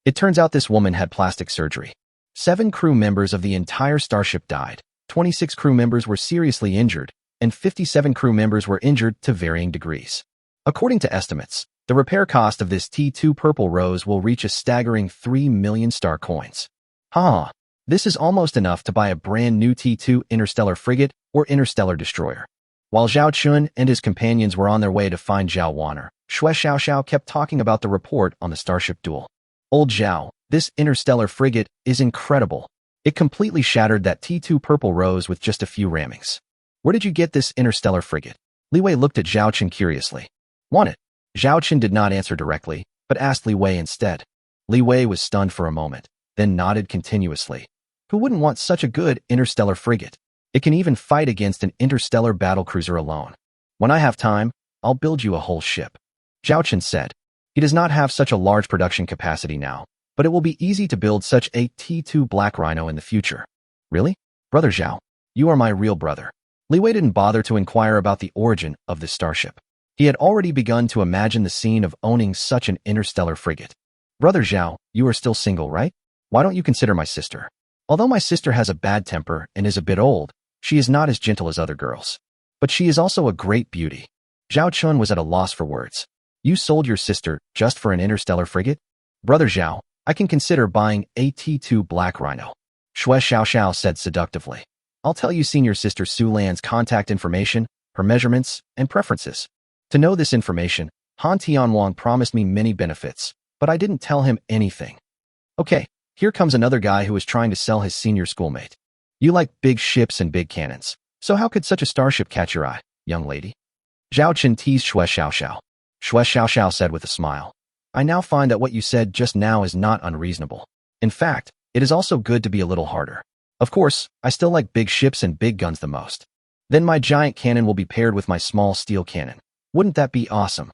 S1: It turns out this woman had plastic surgery. 7 crew members of the entire starship died, 26 crew members were seriously injured, and 57 crew members were injured to varying degrees. According to estimates, the repair cost of this T2 Purple Rose will reach a staggering 3 million star coins. This is almost enough to buy a brand new T2 interstellar frigate or interstellar destroyer. While Zhao Chun and his companions were on their way to find Zhao Wanner, Xue Xiaoxiao kept talking about the report on the starship duel. Old Zhao, this interstellar frigate is incredible. It completely shattered that T2 Purple Rose with just a few rammings. Where did you get this interstellar frigate? Li Wei looked at Zhao Chen curiously. Want it? Zhao Chen did not answer directly, but asked Li Wei instead. Li Wei was stunned for a moment, then nodded continuously. Who wouldn't want such a good interstellar frigate? It can even fight against an interstellar battlecruiser alone. When I have time, I'll build you a whole ship. Zhao Chen said. He does not have such a large production capacity now, but it will be easy to build such a T2 Black Rhino in the future. Really? Brother Zhao, you are my real brother. Li Wei didn't bother to inquire about the origin of this starship. He had already begun to imagine the scene of owning such an interstellar frigate. Brother Zhao, you are still single, right? Why don't you consider my sister? Although my sister has a bad temper and is a bit old, she is not as gentle as other girls. But she is also a great beauty. Zhao Chun was at a loss for words. You sold your sister just for an interstellar frigate? Brother Zhao, I can consider buying a T2 Black Rhino. Xue Xiaoxiao said seductively. I'll tell you senior sister Su Lan's contact information, her measurements, and preferences. To know this information, Han Tianwang promised me many benefits, but I didn't tell him anything. Okay, here comes another guy who is trying to sell his senior schoolmate. You like big ships and big cannons, so how could such a starship catch your eye, young lady? Zhao Chen teased Xue Xiaoxiao. Xue Xiaoxiao said with a smile. I now find that what you said just now is not unreasonable. In fact, it is also good to be a little harder. Of course, I still like big ships and big guns the most. Then my giant cannon will be paired with my small steel cannon. Wouldn't that be awesome?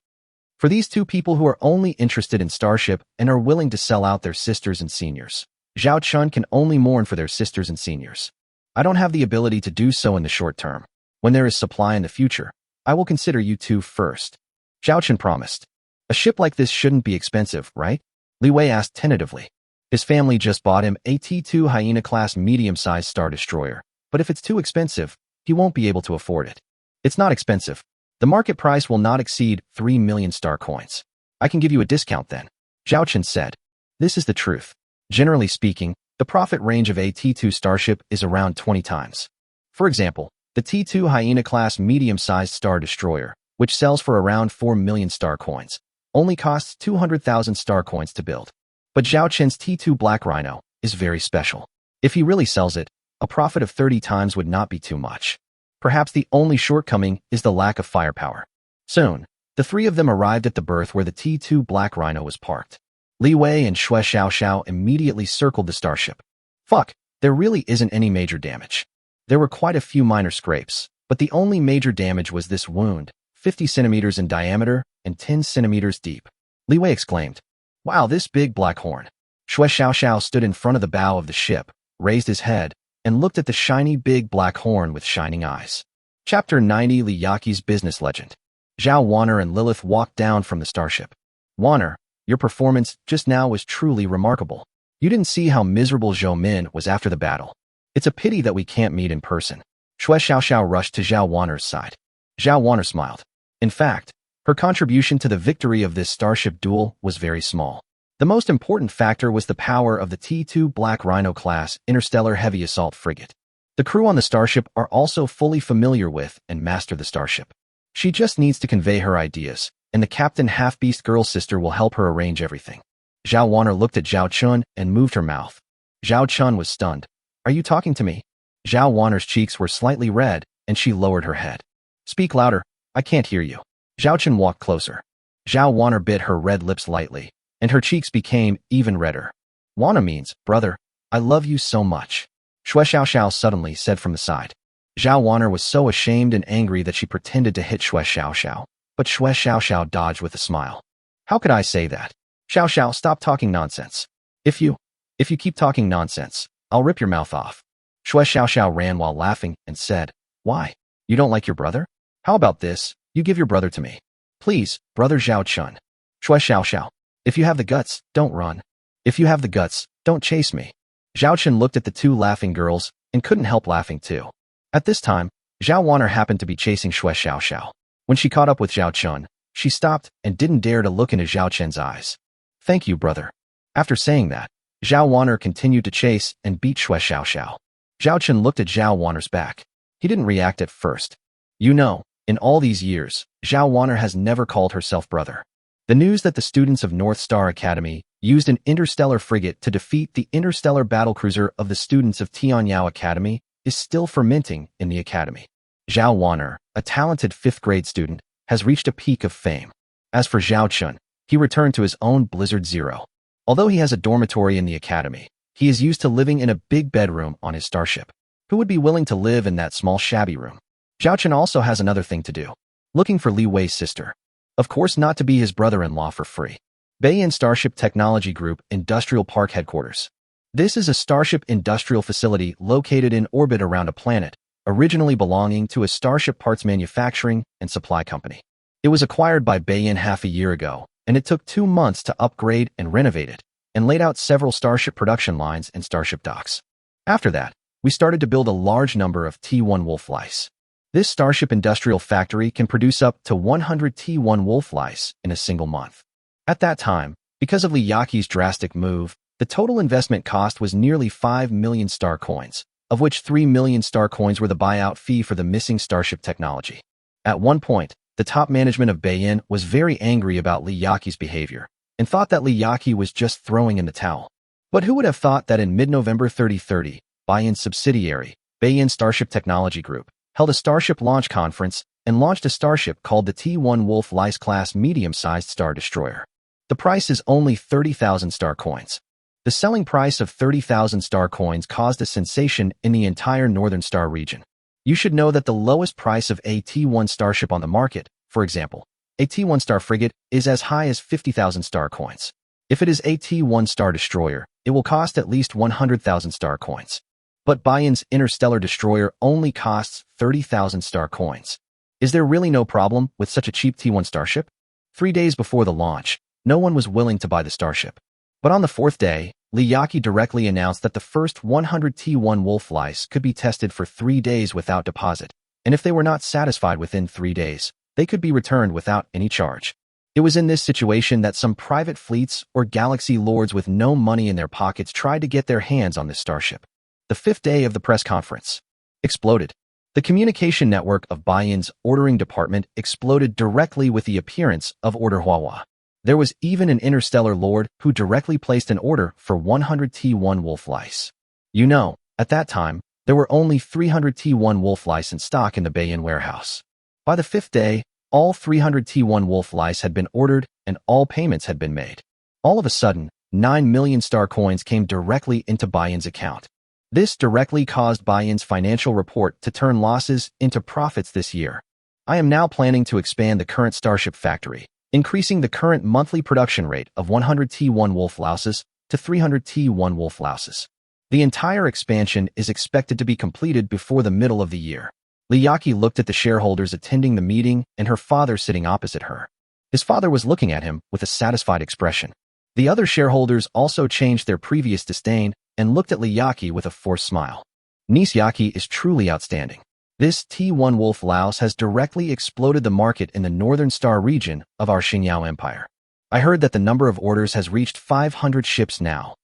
S1: For these two people who are only interested in Starship and are willing to sell out their sisters and seniors, Zhao Chun can only mourn for their sisters and seniors. I don't have the ability to do so in the short term. When there is supply in the future, I will consider you two first. Zhao Chun promised. A ship like this shouldn't be expensive, right? Li Wei asked tentatively. His family just bought him a T2 Hyena-class medium-sized star destroyer, but if it's too expensive, he won't be able to afford it. It's not expensive. The market price will not exceed 3 million star coins. I can give you a discount then. Zhao Chen said. This is the truth. Generally speaking, the profit range of a T2 starship is around 20 times. For example, the T2 Hyena-class medium-sized star destroyer, which sells for around 4 million star coins, only costs 200,000 star coins to build. But Zhao Chen's T2 Black Rhino is very special. If he really sells it, a profit of 30 times would not be too much. Perhaps the only shortcoming is the lack of firepower. Soon, the three of them arrived at the berth where the T2 Black Rhino was parked. Li Wei and Xue Xiaoxiao immediately circled the starship. Fuck, there really isn't any major damage. There were quite a few minor scrapes, but the only major damage was this wound, 50 centimeters in diameter and 10 centimeters deep. Li Wei exclaimed, Wow, this big black horn. Xue Xiaoxiao stood in front of the bow of the ship, raised his head, and looked at the shiny big black horn with shining eyes. Chapter 90 Li Yaqi's Business Legend. Zhao Wanner and Lilith walked down from the starship. Wanner, your performance just now was truly remarkable. You didn't see how miserable Zhou Min was after the battle. It's a pity that we can't meet in person. Xue Xiaoxiao rushed to Zhao Wanner's side. Zhao Wanner smiled. In fact, her contribution to the victory of this starship duel was very small. The most important factor was the power of the T2 Black Rhino class interstellar heavy assault frigate. The crew on the starship are also fully familiar with and master the starship. She just needs to convey her ideas, and the captain half-beast girl sister will help her arrange everything. Zhao Wanner looked at Zhao Chun and moved her mouth. Zhao Chun was stunned. Are you talking to me? Zhao Wanner's cheeks were slightly red, and she lowered her head. Speak louder, I can't hear you. Zhao Chun walked closer. Zhao Wanner bit her red lips lightly, and her cheeks became even redder. Wana means, brother, I love you so much. Shui Xiaoxiao suddenly said from the side. Zhao Waner was so ashamed and angry that she pretended to hit Shui Xiaoxiao, but Shui Xiaoxiao dodged with a smile. How could I say that? Xiaoxiao, stop talking nonsense. If you keep talking nonsense, I'll rip your mouth off. Shui Xiaoxiao ran while laughing and said, Why? You don't like your brother? How about this, you give your brother to me. Please, brother Zhao Chun. Shui Xiaoxiao. If you have the guts, don't run. If you have the guts, don't chase me. Zhao Chun looked at the two laughing girls and couldn't help laughing too. At this time, Zhao Waner happened to be chasing Shui Xiaoxiao. When she caught up with Zhao Chun, she stopped and didn't dare to look into Zhao Chen's eyes. Thank you, brother. After saying that, Zhao Waner continued to chase and beat Shui Xiaoxiao. Zhao Chen looked at Zhao Waner's back. He didn't react at first. You know, in all these years, Zhao Waner has never called herself brother. The news that the students of North Star Academy used an interstellar frigate to defeat the interstellar battlecruiser of the students of Tianyao Academy is still fermenting in the academy. Zhao Waner, a talented 5th grade student, has reached a peak of fame. As for Zhao Chun, he returned to his own Blizzard Zero. Although he has a dormitory in the academy, he is used to living in a big bedroom on his starship. Who would be willing to live in that small shabby room? Zhao Chun also has another thing to do. Looking for Li Wei's sister. Of course not to be his brother-in-law for free. Beiyin Starship Technology Group Industrial Park Headquarters. This is a starship industrial facility located in orbit around a planet, originally belonging to a starship parts manufacturing and supply company. It was acquired by Beiyin half a year ago, and it took 2 months to upgrade and renovate it, and laid out several starship production lines and starship docks. After that, we started to build a large number of T1 wolf lice. This starship industrial factory can produce up to 100 T1 wolf lice in a single month. At that time, because of Li Yaqi's drastic move, the total investment cost was nearly 5 million star coins, of which 3 million star coins were the buyout fee for the missing starship technology. At one point, the top management of Beiyin was very angry about Li Yaqi's behavior and thought that Li Yaqi was just throwing in the towel. But who would have thought that in mid-November 3030, Beiyin subsidiary, Beiyin Starship Technology Group, held a starship launch conference and launched a starship called the T1 Wolf Lice class medium-sized star destroyer. The price is only 30,000 star coins. The selling price of 30,000 star coins caused a sensation in the entire Northern Star region. You should know that the lowest price of a T1 starship on the market, for example, a T1 star frigate, is as high as 50,000 star coins. If it is a T1 star destroyer, it will cost at least 100,000 star coins. But Beiin's interstellar destroyer only costs 30,000 star coins. Is there really no problem with such a cheap T1 starship? 3 days before the launch, no one was willing to buy the starship. But on the 4th day, Li Yaqi directly announced that the first 100 T1 wolf lice could be tested for 3 days without deposit, and if they were not satisfied within 3 days, they could be returned without any charge. It was in this situation that some private fleets or galaxy lords with no money in their pockets tried to get their hands on this starship. The 5th day of the press conference exploded. The communication network of Beiyin's ordering department exploded directly with the appearance of Order Huahua. There was even an interstellar lord who directly placed an order for 100 T1 wolf lice. You know, at that time, there were only 300 T1 wolf lice in stock in the Beiyin warehouse. By the 5th day, all 300 T1 wolf lice had been ordered and all payments had been made. All of a sudden, 9 million star coins came directly into Beiyin's account. This directly caused Beiyin's financial report to turn losses into profits this year. I am now planning to expand the current starship factory, increasing the current monthly production rate of 100 T1 wolf louses to 300 T1 wolf louses. The entire expansion is expected to be completed before the middle of the year. Li Yaqi looked at the shareholders attending the meeting and her father sitting opposite her. His father was looking at him with a satisfied expression. The other shareholders also changed their previous disdain and looked at Li Yaqi with a forced smile. Niece Yaqi is truly outstanding. This T1 wolf louse has directly exploded the market in the Northern Star region of our Xingyao Empire. I heard that the number of orders has reached 500 ships now.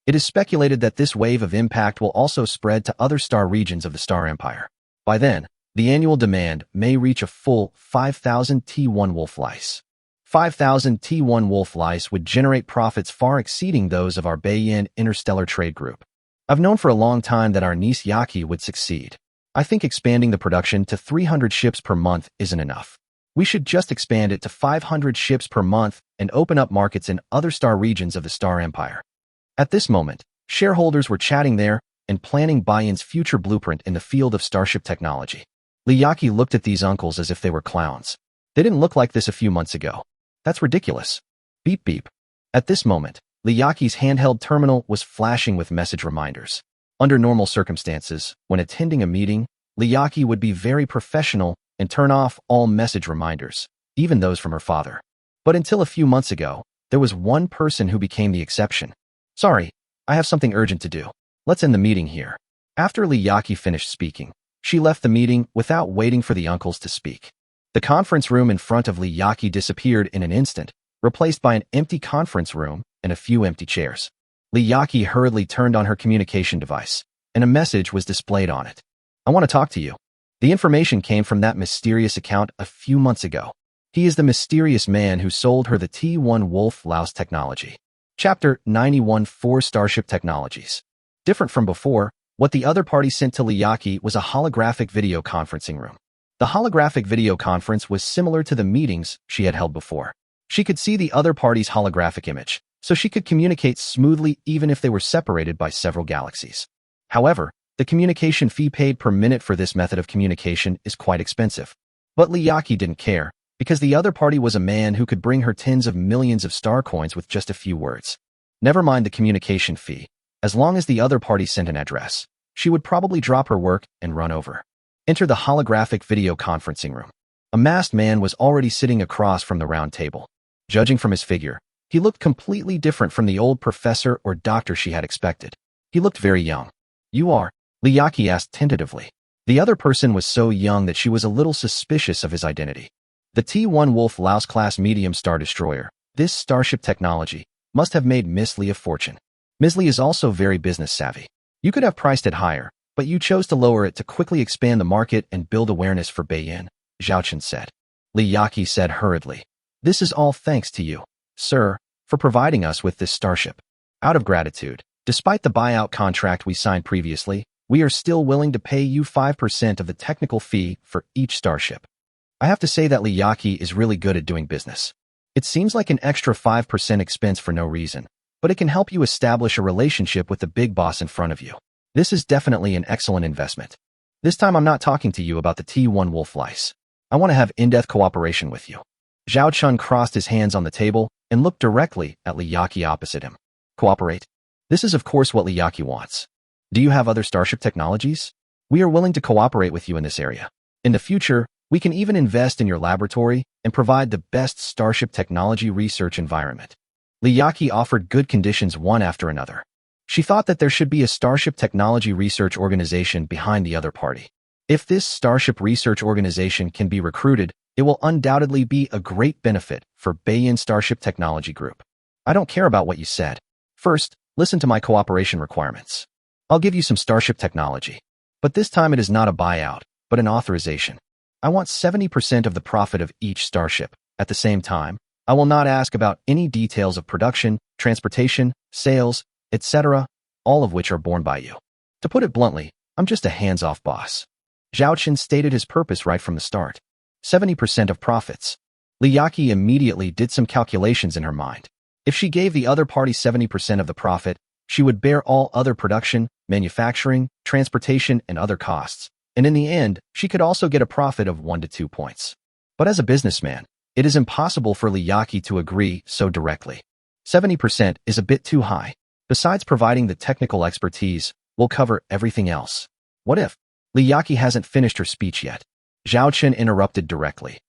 S1: It is speculated that this wave of impact will also spread to other star regions of the Star Empire. By then, the annual demand may reach a full 5,000 T1 wolf lice. 5,000 T1 wolf lice would generate profits far exceeding those of our Beiyin Interstellar Trade Group. I've known for a long time that our niece Yaqi would succeed. I think expanding the production to 300 ships per month isn't enough. We should just expand it to 500 ships per month and open up markets in other star regions of the Star Empire. At this moment, shareholders were chatting there and planning buy-in's future blueprint in the field of starship technology. Liyaki looked at these uncles as if they were clowns. They didn't look like this a few months ago. That's ridiculous. Beep beep. At this moment, Liyaki's handheld terminal was flashing with message reminders. Under normal circumstances, when attending a meeting, Liyaki would be very professional and turn off all message reminders, even those from her father. But until a few months ago, there was one person who became the exception. Sorry, I have something urgent to do. Let's end the meeting here. After Liyaki finished speaking, she left the meeting without waiting for the uncles to speak. The conference room in front of Liyaki disappeared in an instant, replaced by an empty conference room and a few empty chairs. Liyaki hurriedly turned on her communication device, and a message was displayed on it. I want to talk to you. The information came from that mysterious account a few months ago. He is the mysterious man who sold her the T1 Wolf Louse technology. Chapter 91 4 Starship Technologies. Different from before, what the other party sent to Liyaki was a holographic video conferencing room. The holographic video conference was similar to the meetings she had held before. She could see the other party's holographic image, so she could communicate smoothly even if they were separated by several galaxies. However, the communication fee paid per minute for this method of communication is quite expensive. But Liyaki didn't care, because the other party was a man who could bring her tens of millions of star coins with just a few words. Never mind the communication fee. As long as the other party sent an address, she would probably drop her work and run over. Enter the holographic video conferencing room. A masked man was already sitting across from the round table. Judging from his figure, he looked completely different from the old professor or doctor she had expected. He looked very young. You are? Liyaki asked tentatively. The other person was so young that she was a little suspicious of his identity. The T1 Wolf Louse class medium star destroyer, this starship technology, must have made Miss Lee a fortune. Miss Lee is also very business savvy. You could have priced it higher, but you chose to lower it to quickly expand the market and build awareness for Beiyin, Zhaochen said. Liyaki said hurriedly. This is all thanks to you, sir, for providing us with this starship. Out of gratitude, despite the buyout contract we signed previously, we are still willing to pay you 5% of the technical fee for each starship. I have to say that Liyaki is really good at doing business. It seems like an extra 5% expense for no reason, but it can help you establish a relationship with the big boss in front of you. This is definitely an excellent investment. This time I'm not talking to you about the T1 Wolf Lice. I want to have in-depth cooperation with you. Zhao Chun crossed his hands on the table and looked directly at Liyaki opposite him. Cooperate? This is of course what Liyaki wants. Do you have other starship technologies? We are willing to cooperate with you in this area. In the future, we can even invest in your laboratory and provide the best starship technology research environment. Liyaki offered good conditions one after another. She thought that there should be a starship technology research organization behind the other party. If this starship research organization can be recruited, it will undoubtedly be a great benefit for Beiyin Starship Technology Group. I don't care about what you said. First, listen to my cooperation requirements. I'll give you some starship technology. But this time it is not a buyout, but an authorization. I want 70% of the profit of each starship. At the same time, I will not ask about any details of production, transportation, sales, etc., all of which are borne by you. To put it bluntly, I'm just a hands-off boss. Zhao Qin stated his purpose right from the start. 70% of profits. Liyaki immediately did some calculations in her mind. If she gave the other party 70% of the profit, she would bear all other production, manufacturing, transportation, and other costs. And in the end, she could also get a profit of 1 to 2 points. But as a businessman, it is impossible for Liyaki to agree so directly. 70% is a bit too high. Besides providing the technical expertise, we'll cover everything else. What if? Liyaki hasn't finished her speech yet. Zhao Qin interrupted directly.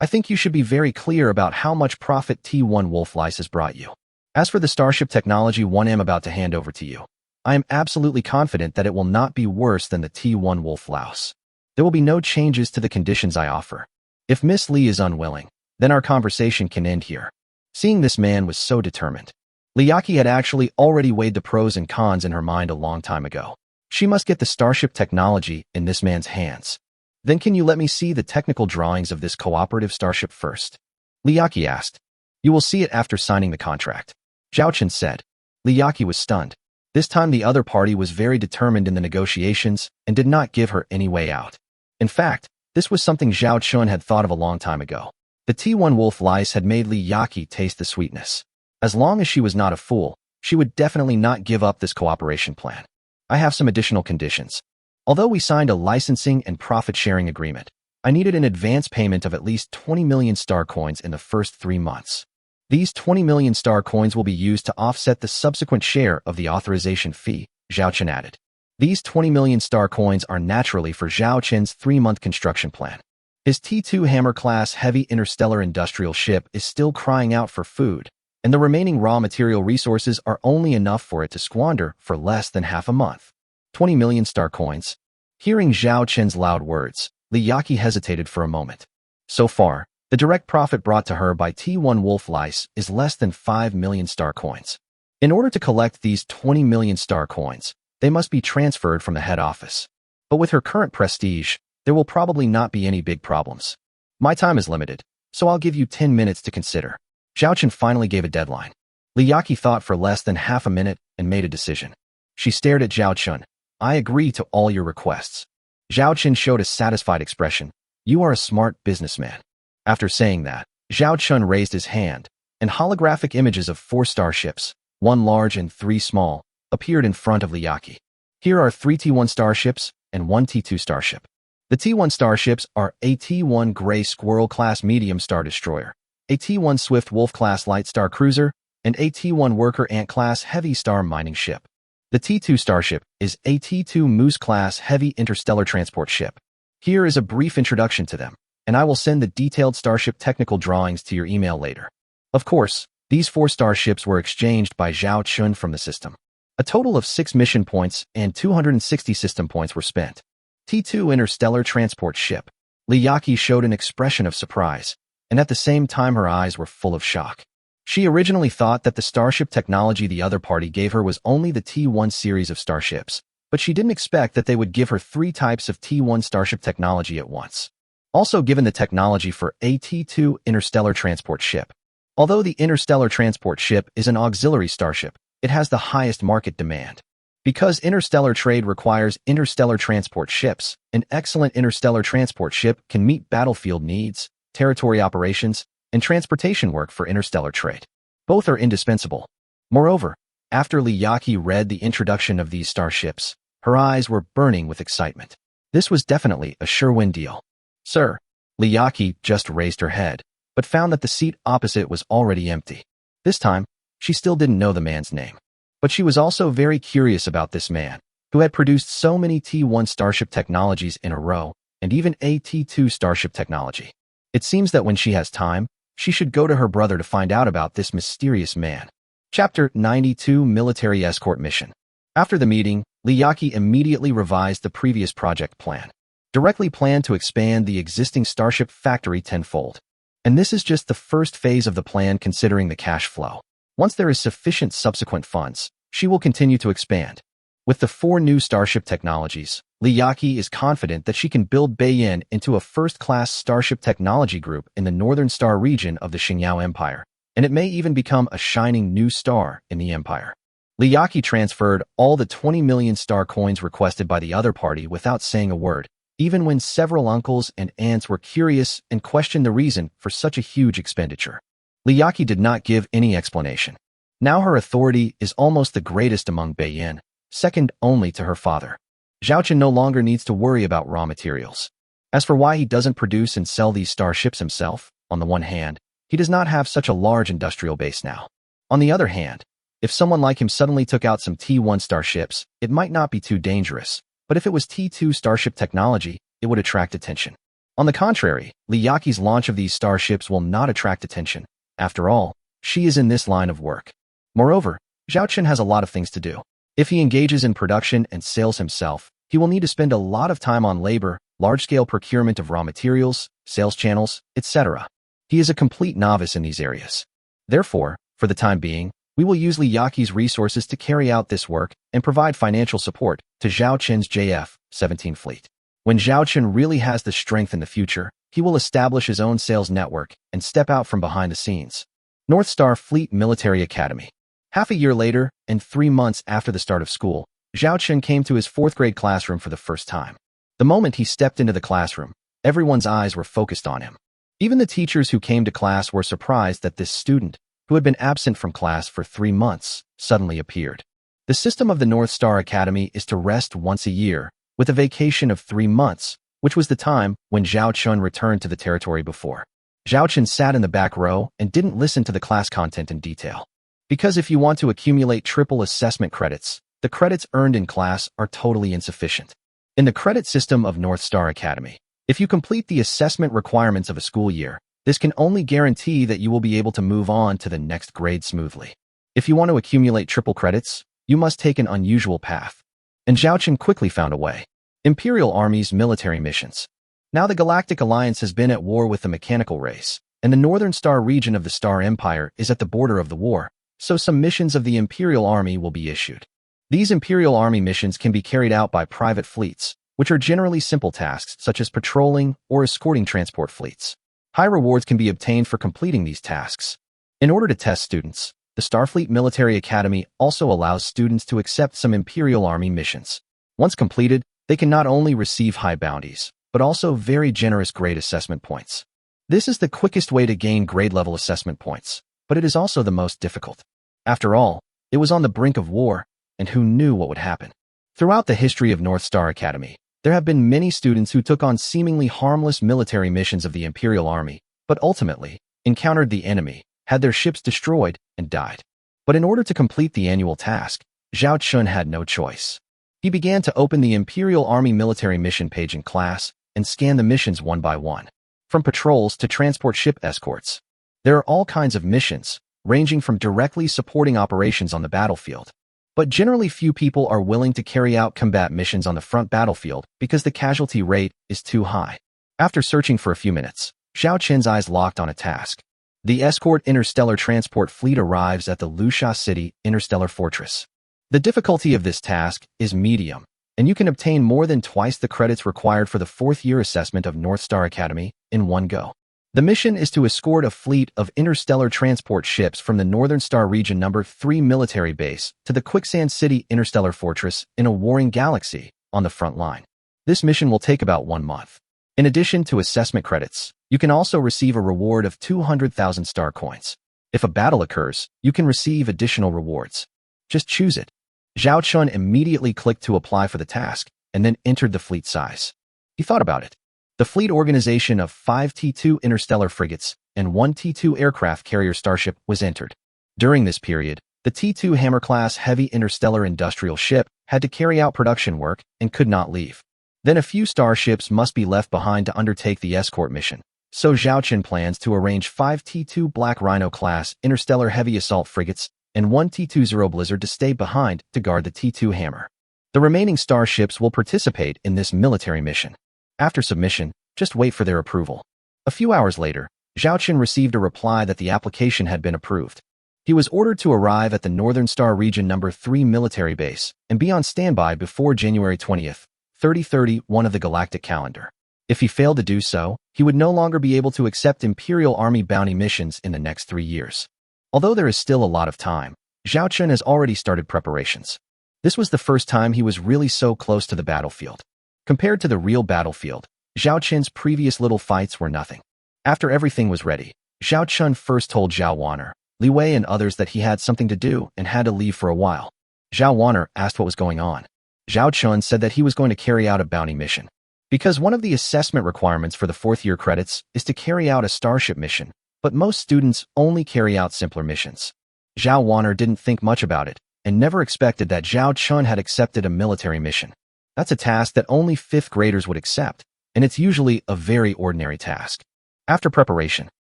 S1: I think you should be very clear about how much profit T1 Wolf Lice has brought you. As for the Starship Technology 1 I'm about to hand over to you, I am absolutely confident that it will not be worse than the T1 Wolf Louse. There will be no changes to the conditions I offer. If Miss Lee is unwilling, then our conversation can end here. Seeing this man was so determined. Liyaki had actually already weighed the pros and cons in her mind a long time ago. She must get the Starship Technology in this man's hands. Then can you let me see the technical drawings of this cooperative starship first? Liyaki asked. You will see it after signing the contract. Zhao Qin said. Liyaki was stunned. This time the other party was very determined in the negotiations and did not give her any way out. In fact, this was something Zhao Chun had thought of a long time ago. The T1 Wolf Lice had made Liyaki taste the sweetness. As long as she was not a fool, She would definitely not give up this cooperation plan. I have some additional conditions. Although we signed a licensing and profit-sharing agreement, I needed an advance payment of at least 20 million star coins in the first 3 months. These 20 million star coins will be used to offset the subsequent share of the authorization fee, Zhao Chen added. These 20 million star coins are naturally for Zhao Chen's 3-month construction plan. His T2 Hammer-class heavy interstellar industrial ship is still crying out for food, and the remaining raw material resources are only enough for it to squander for less than half a month. 20 million star coins. Hearing Zhao Chen's loud words, Li Yaqi hesitated for a moment. So far, the direct profit brought to her by T1 Wolf Lice is less than 5 million star coins. In order to collect these 20 million star coins, they must be transferred from the head office. But with her current prestige, there will probably not be any big problems. My time is limited, so I'll give you 10 minutes to consider. Zhao Chen finally gave a deadline. Li Yaqi thought for less than half a minute and made a decision. She stared at Zhao Chen. I agree to all your requests. Zhao Chen showed a satisfied expression. You are a smart businessman. After saying that, Zhao Chen raised his hand, and holographic images of 4 starships, 1 large and 3 small, appeared in front of Li Yaqi. Here are 3 T1 starships and 1 T2 starship. The T1 starships are a T1 Gray Squirrel-class medium star destroyer, a T1 Swift Wolf-class light star cruiser, and a T1 Worker Ant-class heavy star mining ship. The T2 starship is a T2 Moose-class heavy interstellar transport ship. Here is a brief introduction to them, and I will send the detailed starship technical drawings to your email later. Of course, these 4 starships were exchanged by Zhao Chen from the system. A total of 6 mission points and 260 system points were spent. T2 Interstellar Transport Ship. Li Yaqi showed an expression of surprise, and at the same time her eyes were full of shock. She originally thought that the starship technology the other party gave her was only the T1 series of starships, but she didn't expect that they would give her 3 types of T1 starship technology at once. Also given the technology for a T2 Interstellar Transport Ship. Although the Interstellar Transport Ship is an auxiliary starship, it has the highest market demand. Because interstellar trade requires interstellar transport ships, an excellent interstellar transport ship can meet battlefield needs, territory operations, and transportation work for interstellar trade. Both are indispensable. Moreover, after Li Yaqi read the introduction of these starships, her eyes were burning with excitement. This was definitely a sure-win deal. Sir, Li Yaqi just raised her head, but found that the seat opposite was already empty. This time, she still didn't know the man's name. But she was also very curious about this man, who had produced so many T1 starship technologies in a row, and even a T2 starship technology. It seems that when she has time, she should go to her brother to find out about this mysterious man. Chapter 92 Military Escort Mission. After the meeting, Li Yaqi immediately revised the previous project plan. Directly planned to expand the existing starship factory tenfold. And this is just the first phase of the plan considering the cash flow. Once there is sufficient subsequent funds, she will continue to expand. With the 4 new starship technologies, Li Yaqi is confident that she can build Beiyin into a first-class starship technology group in the northern star region of the Xingyao Empire, and it may even become a shining new star in the empire. Li Yaqi transferred all the 20 million star coins requested by the other party without saying a word, even when several uncles and aunts were curious and questioned the reason for such a huge expenditure. Li Yaqi did not give any explanation. Now her authority is almost the greatest among Beiyin, second only to her father. Zhao Chen no longer needs to worry about raw materials. As for why he doesn't produce and sell these starships himself, on the one hand, he does not have such a large industrial base now. On the other hand, if someone like him suddenly took out some T1 starships, it might not be too dangerous, but if it was T2 starship technology, it would attract attention. On the contrary, Li Yaqi's launch of these starships will not attract attention. After all, she is in this line of work. Moreover, Zhao Chen has a lot of things to do. If he engages in production and sales himself, he will need to spend a lot of time on labor, large-scale procurement of raw materials, sales channels, etc. He is a complete novice in these areas. Therefore, for the time being, we will use Li Yaqi's resources to carry out this work and provide financial support to Zhao Chen's JF-17 fleet. When Zhao Chen really has the strength in the future, he will establish his own sales network and step out from behind the scenes. North Star Fleet Military Academy. Half a year later, and 3 months after the start of school, Zhao Chen came to his 4th grade classroom for the first time. The moment he stepped into the classroom, everyone's eyes were focused on him. Even the teachers who came to class were surprised that this student, who had been absent from class for 3 months, suddenly appeared. The system of the North Star Academy is to rest once a year, with a vacation of 3 months, which was the time when Zhao Chun returned to the territory before. Zhao Chun sat in the back row and didn't listen to the class content in detail. Because if you want to accumulate triple assessment credits, the credits earned in class are totally insufficient. In the credit system of North Star Academy, if you complete the assessment requirements of a school year, this can only guarantee that you will be able to move on to the next grade smoothly. If you want to accumulate triple credits, you must take an unusual path. And Zhao Chun quickly found a way. Imperial Army's military missions. Now the Galactic Alliance has been at war with the mechanical race, and the Northern Star region of the Star Empire is at the border of the war, so some missions of the Imperial Army will be issued. These Imperial Army missions can be carried out by private fleets, which are generally simple tasks such as patrolling or escorting transport fleets. High rewards can be obtained for completing these tasks. In order to test students, the Starfleet Military Academy also allows students to accept some Imperial Army missions. Once completed, they can not only receive high bounties, but also very generous grade assessment points. This is the quickest way to gain grade-level assessment points, but it is also the most difficult. After all, it was on the brink of war, and who knew what would happen? Throughout the history of North Star Academy, there have been many students who took on seemingly harmless military missions of the Imperial Army, but ultimately encountered the enemy, had their ships destroyed, and died. But in order to complete the annual task, Zhao Chun had no choice. He began to open the Imperial Army military mission page in class and scan the missions one by one, from patrols to transport ship escorts. There are all kinds of missions, ranging from directly supporting operations on the battlefield. But generally few people are willing to carry out combat missions on the front battlefield because the casualty rate is too high. After searching for a few minutes, Zhao Chun's eyes locked on a task. The escort interstellar transport fleet arrives at the Luxia City Interstellar Fortress. The difficulty of this task is medium, and you can obtain more than twice the credits required for the 4th year assessment of North Star Academy in one go. The mission is to escort a fleet of interstellar transport ships from the Northern Star Region No. 3 military base to the Quicksand City Interstellar Fortress in a warring galaxy on the front line. This mission will take about 1 month. In addition to assessment credits, you can also receive a reward of 200,000 star coins. If a battle occurs, you can receive additional rewards. Just choose it. Zhao Chun immediately clicked to apply for the task and then entered the fleet size. He thought about it. The fleet organization of 5 T-2 interstellar frigates and 1 T-2 aircraft carrier starship was entered. During this period, the T-2 Hammer-class heavy interstellar industrial ship had to carry out production work and could not leave. Then a few starships must be left behind to undertake the escort mission, so Zhao Chun plans to arrange 5 T-2 Black Rhino-class interstellar heavy assault frigates and 1 T-2 Zero Blizzard to stay behind to guard the T-2 Hammer. The remaining starships will participate in this military mission. After submission, just wait for their approval. A few hours later, Zhao Chun received a reply that the application had been approved. He was ordered to arrive at the Northern Star Region No. 3 military base and be on standby before January 20th, 3031 of the Galactic calendar. If he failed to do so, he would no longer be able to accept Imperial Army bounty missions in the next 3 years. Although there is still a lot of time, Zhao Chun has already started preparations. This was the first time he was really so close to the battlefield. Compared to the real battlefield, Zhao Chun's previous little fights were nothing. After everything was ready, Zhao Chun first told Zhao Wanner, Li Wei and others that he had something to do and had to leave for a while. Zhao Wanner asked what was going on. Zhao Chun said that he was going to carry out a bounty mission. Because one of the assessment requirements for the 4th year credits is to carry out a starship mission, but most students only carry out simpler missions. Zhao Wanner didn't think much about it and never expected that Zhao Chun had accepted a military mission. That's a task that only 5th graders would accept, and it's usually a very ordinary task. After preparation,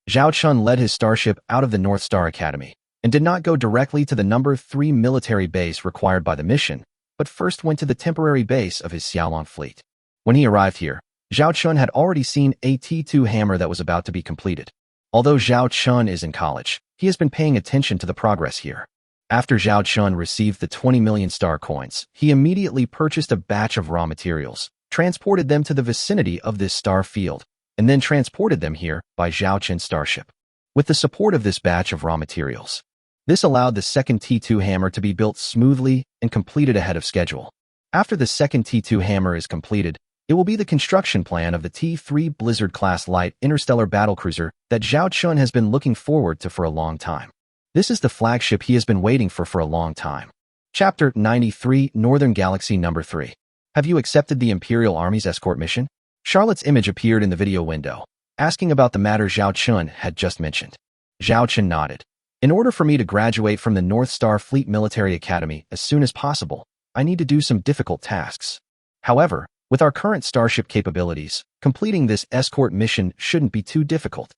S1: Zhao Chun led his starship out of the North Star Academy and did not go directly to the No. 3 military base required by the mission, but first went to the temporary base of his Xiaolong fleet. When he arrived here, Zhao Chun had already seen a T-2 Hammer that was about to be completed. Although Zhao Chun is in college, he has been paying attention to the progress here. After Zhao Chun received the 20 million star coins, he immediately purchased a batch of raw materials, transported them to the vicinity of this star field, and then transported them here by Zhao Chun's starship. With the support of this batch of raw materials, this allowed the second T-2 Hammer to be built smoothly and completed ahead of schedule. After the second T-2 Hammer is completed, it will be the construction plan of the T-3 Blizzard-class light interstellar battlecruiser that Zhao Chun has been looking forward to for a long time. This is the flagship he has been waiting for a long time. Chapter 93, Northern Galaxy Number 3. Have you accepted the Imperial Army's escort mission? Charlotte's image appeared in the video window, asking about the matter Zhao Chun had just mentioned. Zhao Chun nodded. In order for me to graduate from the North Starfleet Military Academy as soon as possible, I need to do some difficult tasks. However, with our current starship capabilities, completing this escort mission shouldn't be too difficult.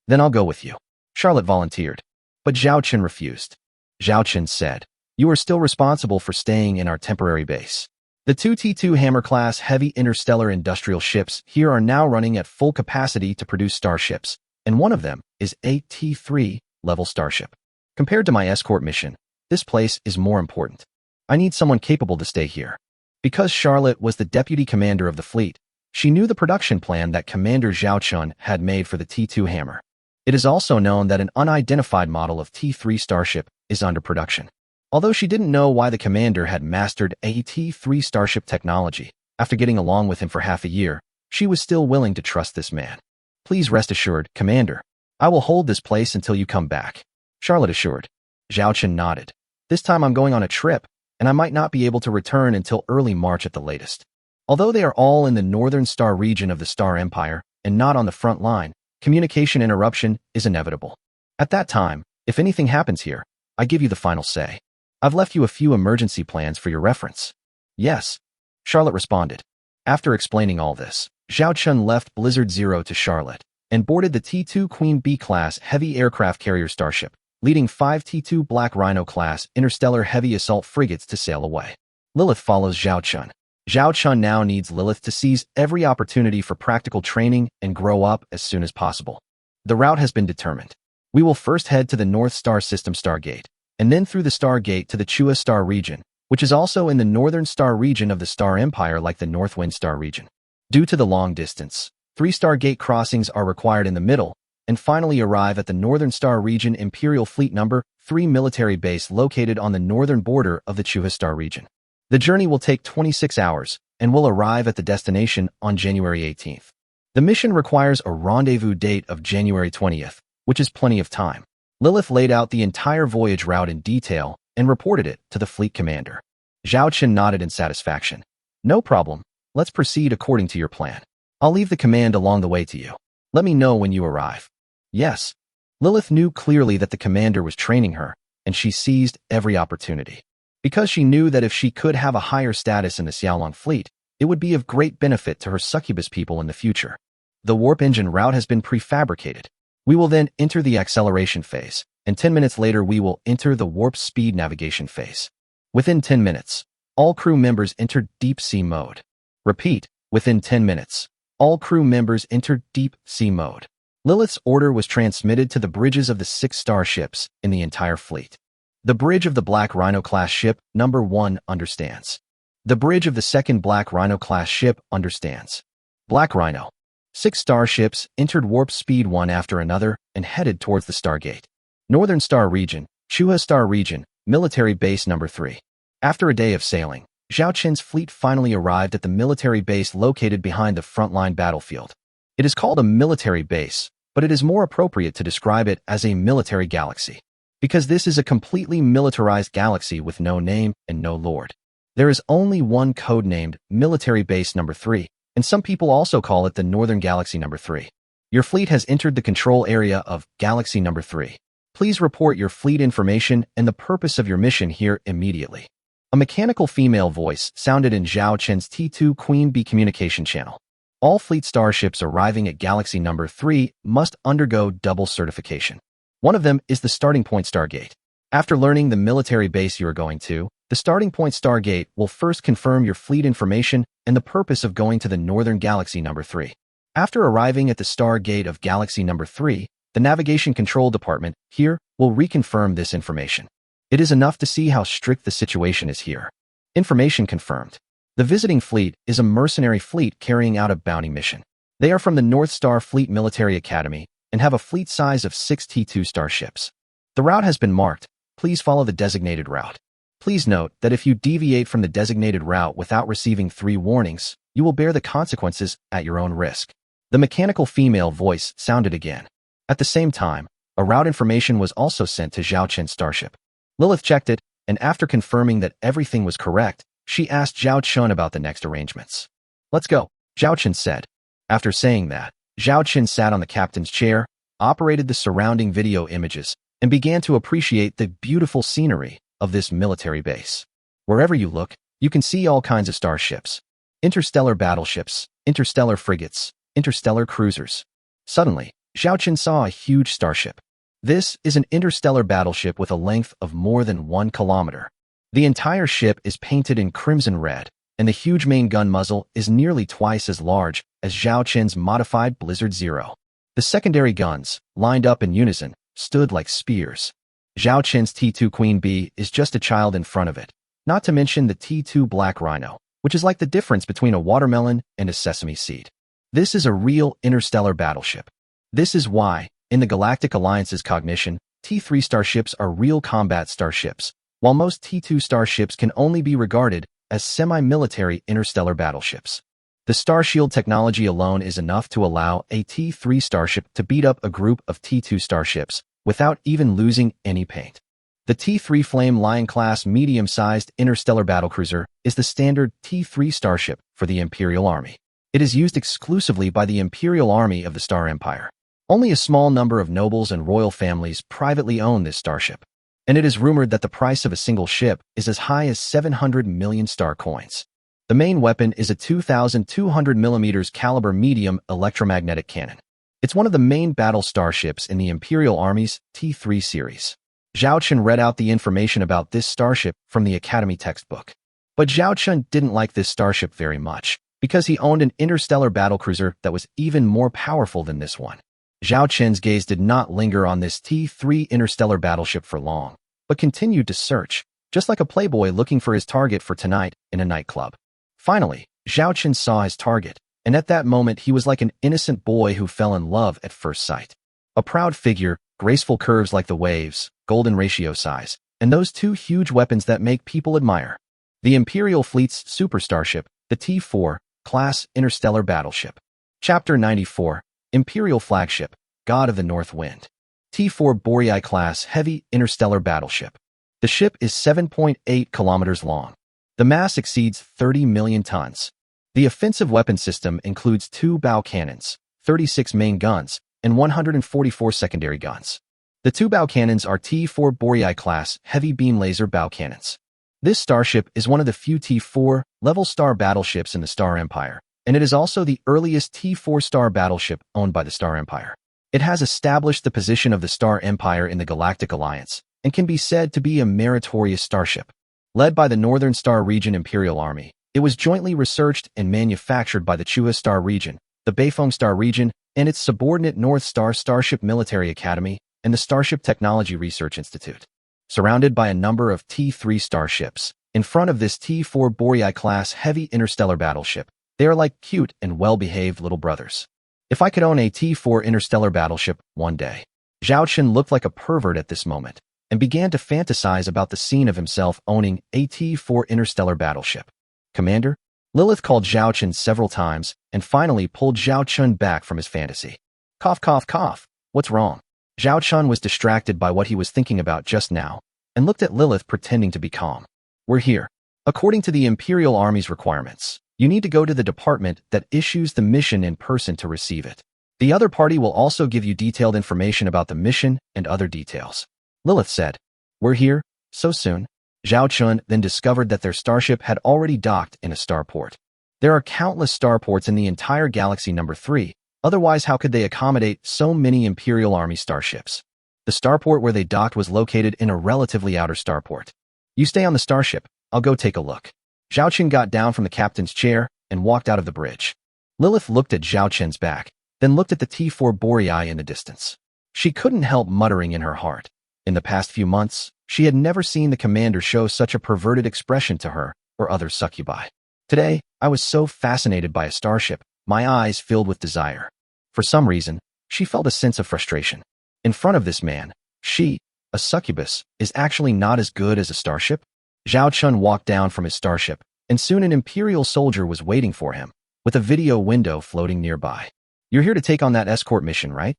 S1: Then I'll go with you. Charlotte volunteered. But Zhao Chun refused. Zhao Chun said, "You are still responsible for staying in our temporary base. The two T2 Hammer-class heavy interstellar industrial ships here are now running at full capacity to produce starships, and one of them is a T3 level starship. Compared to my escort mission, this place is more important. I need someone capable to stay here." Because Charlotte was the deputy commander of the fleet, she knew the production plan that Commander Zhao Chun had made for the T2 Hammer. It is also known that an unidentified model of T3 starship is under production. Although she didn't know why the commander had mastered a T3 starship technology, after getting along with him for half a year, she was still willing to trust this man. "Please rest assured, Commander. I will hold this place until you come back," Charlotte assured. Zhao Chun nodded. "This time I'm going on a trip, and I might not be able to return until early March at the latest." Although they are all in the northern star region of the Star Empire and not on the front line, communication interruption is inevitable. At that time, if anything happens here, I give you the final say. I've left you a few emergency plans for your reference. Yes, Charlotte responded. After explaining all this, Zhao Chun left Blizzard Zero to Charlotte and boarded the T2 Queen B-class heavy aircraft carrier starship, leading 5 T2 Black Rhino-class interstellar heavy assault frigates to sail away. Lilith follows Zhao Chun. Zhao Chun now needs Lilith to seize every opportunity for practical training and grow up as soon as possible. The route has been determined. We will first head to the North Star System Stargate, and then through the Stargate to the Chua Star region, which is also in the Northern Star region of the Star Empire like the Northwind Star region. Due to the long distance, 3 Stargate crossings are required in the middle, and finally arrive at the Northern Star region Imperial Fleet Number 3 military base located on the northern border of the Chua Star region. The journey will take 26 hours, and will arrive at the destination on January 18th. The mission requires a rendezvous date of January 20th, which is plenty of time. Lilith laid out the entire voyage route in detail and reported it to the fleet commander. Zhao Chun nodded in satisfaction. "No problem. Let's proceed according to your plan. I'll leave the command along the way to you. Let me know when you arrive." Yes. Lilith knew clearly that the commander was training her, and she seized every opportunity. Because she knew that if she could have a higher status in the Xiaolong fleet, it would be of great benefit to her succubus people in the future. The warp engine route has been prefabricated. We will then enter the acceleration phase, and 10 minutes later we will enter the warp speed navigation phase. Within 10 minutes, all crew members enter deep sea mode. Repeat, within 10 minutes, all crew members enter deep sea mode. Lilith's order was transmitted to the bridges of the 6 starships in the entire fleet. The bridge of the Black Rhino-class ship, number 1, understands. The bridge of the 2nd Black Rhino-class ship understands. Black Rhino. 6 starships entered warp speed one after another and headed towards the Stargate. Northern Star Region, Chua Star Region, Military Base Number 3. After a day of sailing, Zhao Chun's fleet finally arrived at the military base located behind the frontline battlefield. It is called a military base, but it is more appropriate to describe it as a military galaxy, because this is a completely militarized galaxy with no name and no lord. There is only one code-named Military Base Number 3, and some people also call it the Northern Galaxy Number 3. Your fleet has entered the control area of Galaxy Number 3. Please report your fleet information and the purpose of your mission here immediately. A mechanical female voice sounded in Zhao Chun's T2 Queen Bee communication channel. All fleet starships arriving at Galaxy Number 3 must undergo double certification. One of them is the Starting Point Stargate. After learning the military base you are going to, the Starting Point Stargate will first confirm your fleet information and the purpose of going to the Northern Galaxy Number 3. After arriving at the Stargate of Galaxy Number 3, the Navigation Control Department here will reconfirm this information. It is enough to see how strict the situation is here. Information confirmed. The visiting fleet is a mercenary fleet carrying out a bounty mission. They are from the North Star Fleet Military Academy and have a fleet size of 6 T2 starships. The route has been marked. Please follow the designated route. Please note that if you deviate from the designated route without receiving 3 warnings, you will bear the consequences at your own risk. The mechanical female voice sounded again. At the same time, A route information was also sent to Zhao Chen's starship. Lilith checked it, and after confirming that everything was correct, she asked Zhao Chen about the next arrangements. "Let's go," Zhao Chen said. After saying that, Zhao Chen sat on the captain's chair, operated the surrounding video images, and began to appreciate the beautiful scenery of this military base. Wherever you look, you can see all kinds of starships. Interstellar battleships, interstellar frigates, interstellar cruisers. Suddenly, Zhao Chen saw a huge starship. This is an interstellar battleship with a length of more than 1 kilometer. The entire ship is painted in crimson red, and the huge main gun muzzle is nearly twice as large as Zhao Chen's modified Blizzard Zero. The secondary guns, lined up in unison, stood like spears. Zhao Chen's T2 Queen Bee is just a child in front of it, not to mention the T2 Black Rhino, which is like the difference between a watermelon and a sesame seed. This is a real interstellar battleship. This is why, in the Galactic Alliance's cognition, T3 starships are real combat starships, while most T2 starships can only be regarded as semi-military interstellar battleships. The Starshield technology alone is enough to allow a T3 starship to beat up a group of T2 starships without even losing any paint. The T3 Flame Lion-class medium-sized interstellar battlecruiser is the standard T3 starship for the Imperial Army. It is used exclusively by the Imperial Army of the Star Empire. Only a small number of nobles and royal families privately own this starship, and it is rumored that the price of a single ship is as high as 700 million star coins. The main weapon is a 2,200 mm caliber medium electromagnetic cannon. It's one of the main battle starships in the Imperial Army's T3 series. Zhao Chen read out the information about this starship from the Academy textbook. But Zhao Chen didn't like this starship very much, because he owned an interstellar battlecruiser that was even more powerful than this one. Zhao Chen's gaze did not linger on this T3 interstellar battleship for long, but continued to search, just like a playboy looking for his target for tonight in a nightclub. Finally, Zhao Chen saw his target, and at that moment he was like an innocent boy who fell in love at first sight. A proud figure, graceful curves like the waves, golden ratio size, and those two huge weapons that make people admire. The Imperial Fleet's super starship, the T4 class interstellar battleship. Chapter 94, Imperial Flagship, God of the North Wind. T4 Boreai class heavy interstellar battleship. The ship is 7.8 kilometers long. The mass exceeds 30 million tons. The offensive weapon system includes 2 bow cannons, 36 main guns, and 144 secondary guns. The 2 bow cannons are T4 Boreai class heavy beam laser bow cannons. This starship is one of the few T4 level star battleships in the Star Empire, and it is also the earliest T4 star battleship owned by the Star Empire. It has established the position of the Star Empire in the Galactic Alliance, and can be said to be a meritorious starship. Led by the Northern Star Region Imperial Army, it was jointly researched and manufactured by the Chua Star Region, the Beifeng Star Region, and its subordinate North Star Starship Military Academy and the Starship Technology Research Institute. Surrounded by a number of T3 starships, in front of this T4 Boreai class heavy interstellar battleship, they are like cute and well-behaved little brothers. If I could own a T4 interstellar battleship one day. Zhao Chen looked like a pervert at this moment, and began to fantasize about the scene of himself owning a T4 interstellar battleship. Commander? Lilith called Zhao Chen several times, and finally pulled Zhao Chen back from his fantasy. Cough, cough, cough. What's wrong? Zhao Chen was distracted by what he was thinking about just now, and looked at Lilith pretending to be calm. We're here. According to the Imperial Army's requirements, you need to go to the department that issues the mission in person to receive it. The other party will also give you detailed information about the mission and other details. Lilith said, We're here? So soon? Zhao Chen then discovered that their starship had already docked in a starport. There are countless starports in the entire galaxy number 3, otherwise how could they accommodate so many Imperial Army starships? The starport where they docked was located in a relatively outer starport. You stay on the starship, I'll go take a look. Zhao Chen got down from the captain's chair and walked out of the bridge. Lilith looked at Zhao Chen's back, then looked at the T4 Boreai in the distance. She couldn't help muttering in her heart. In the past few months, she had never seen the commander show such a perverted expression to her or other succubi. Today, I was so fascinated by a starship, my eyes filled with desire. For some reason, she felt a sense of frustration. In front of this man, she, a succubus, is actually not as good as a starship? Zhao Chen walked down from his starship, and soon an Imperial soldier was waiting for him, with a video window floating nearby. You're here to take on that escort mission, right?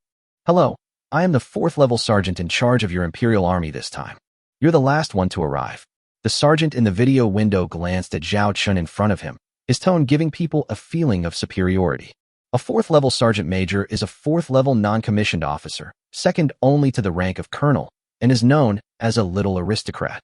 S1: Hello. I am the 4th level sergeant in charge of your Imperial Army this time. You're the last one to arrive. The sergeant in the video window glanced at Zhao Chun in front of him, his tone giving people a feeling of superiority. A 4th level sergeant major is a 4th level non-commissioned officer, second only to the rank of colonel, and is known as a little aristocrat.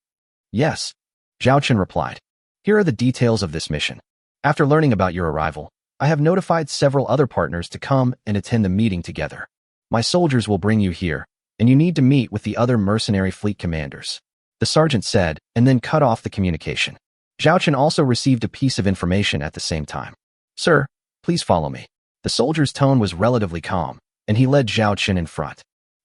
S1: Yes, Zhao Chun replied. Here are the details of this mission. After learning about your arrival, I have notified several other partners to come and attend the meeting together. My soldiers will bring you here, and you need to meet with the other mercenary fleet commanders, the sergeant said, and then cut off the communication. Zhao Chun also received a piece of information at the same time. Sir, please follow me. The soldier's tone was relatively calm, and he led Zhao Chun in front.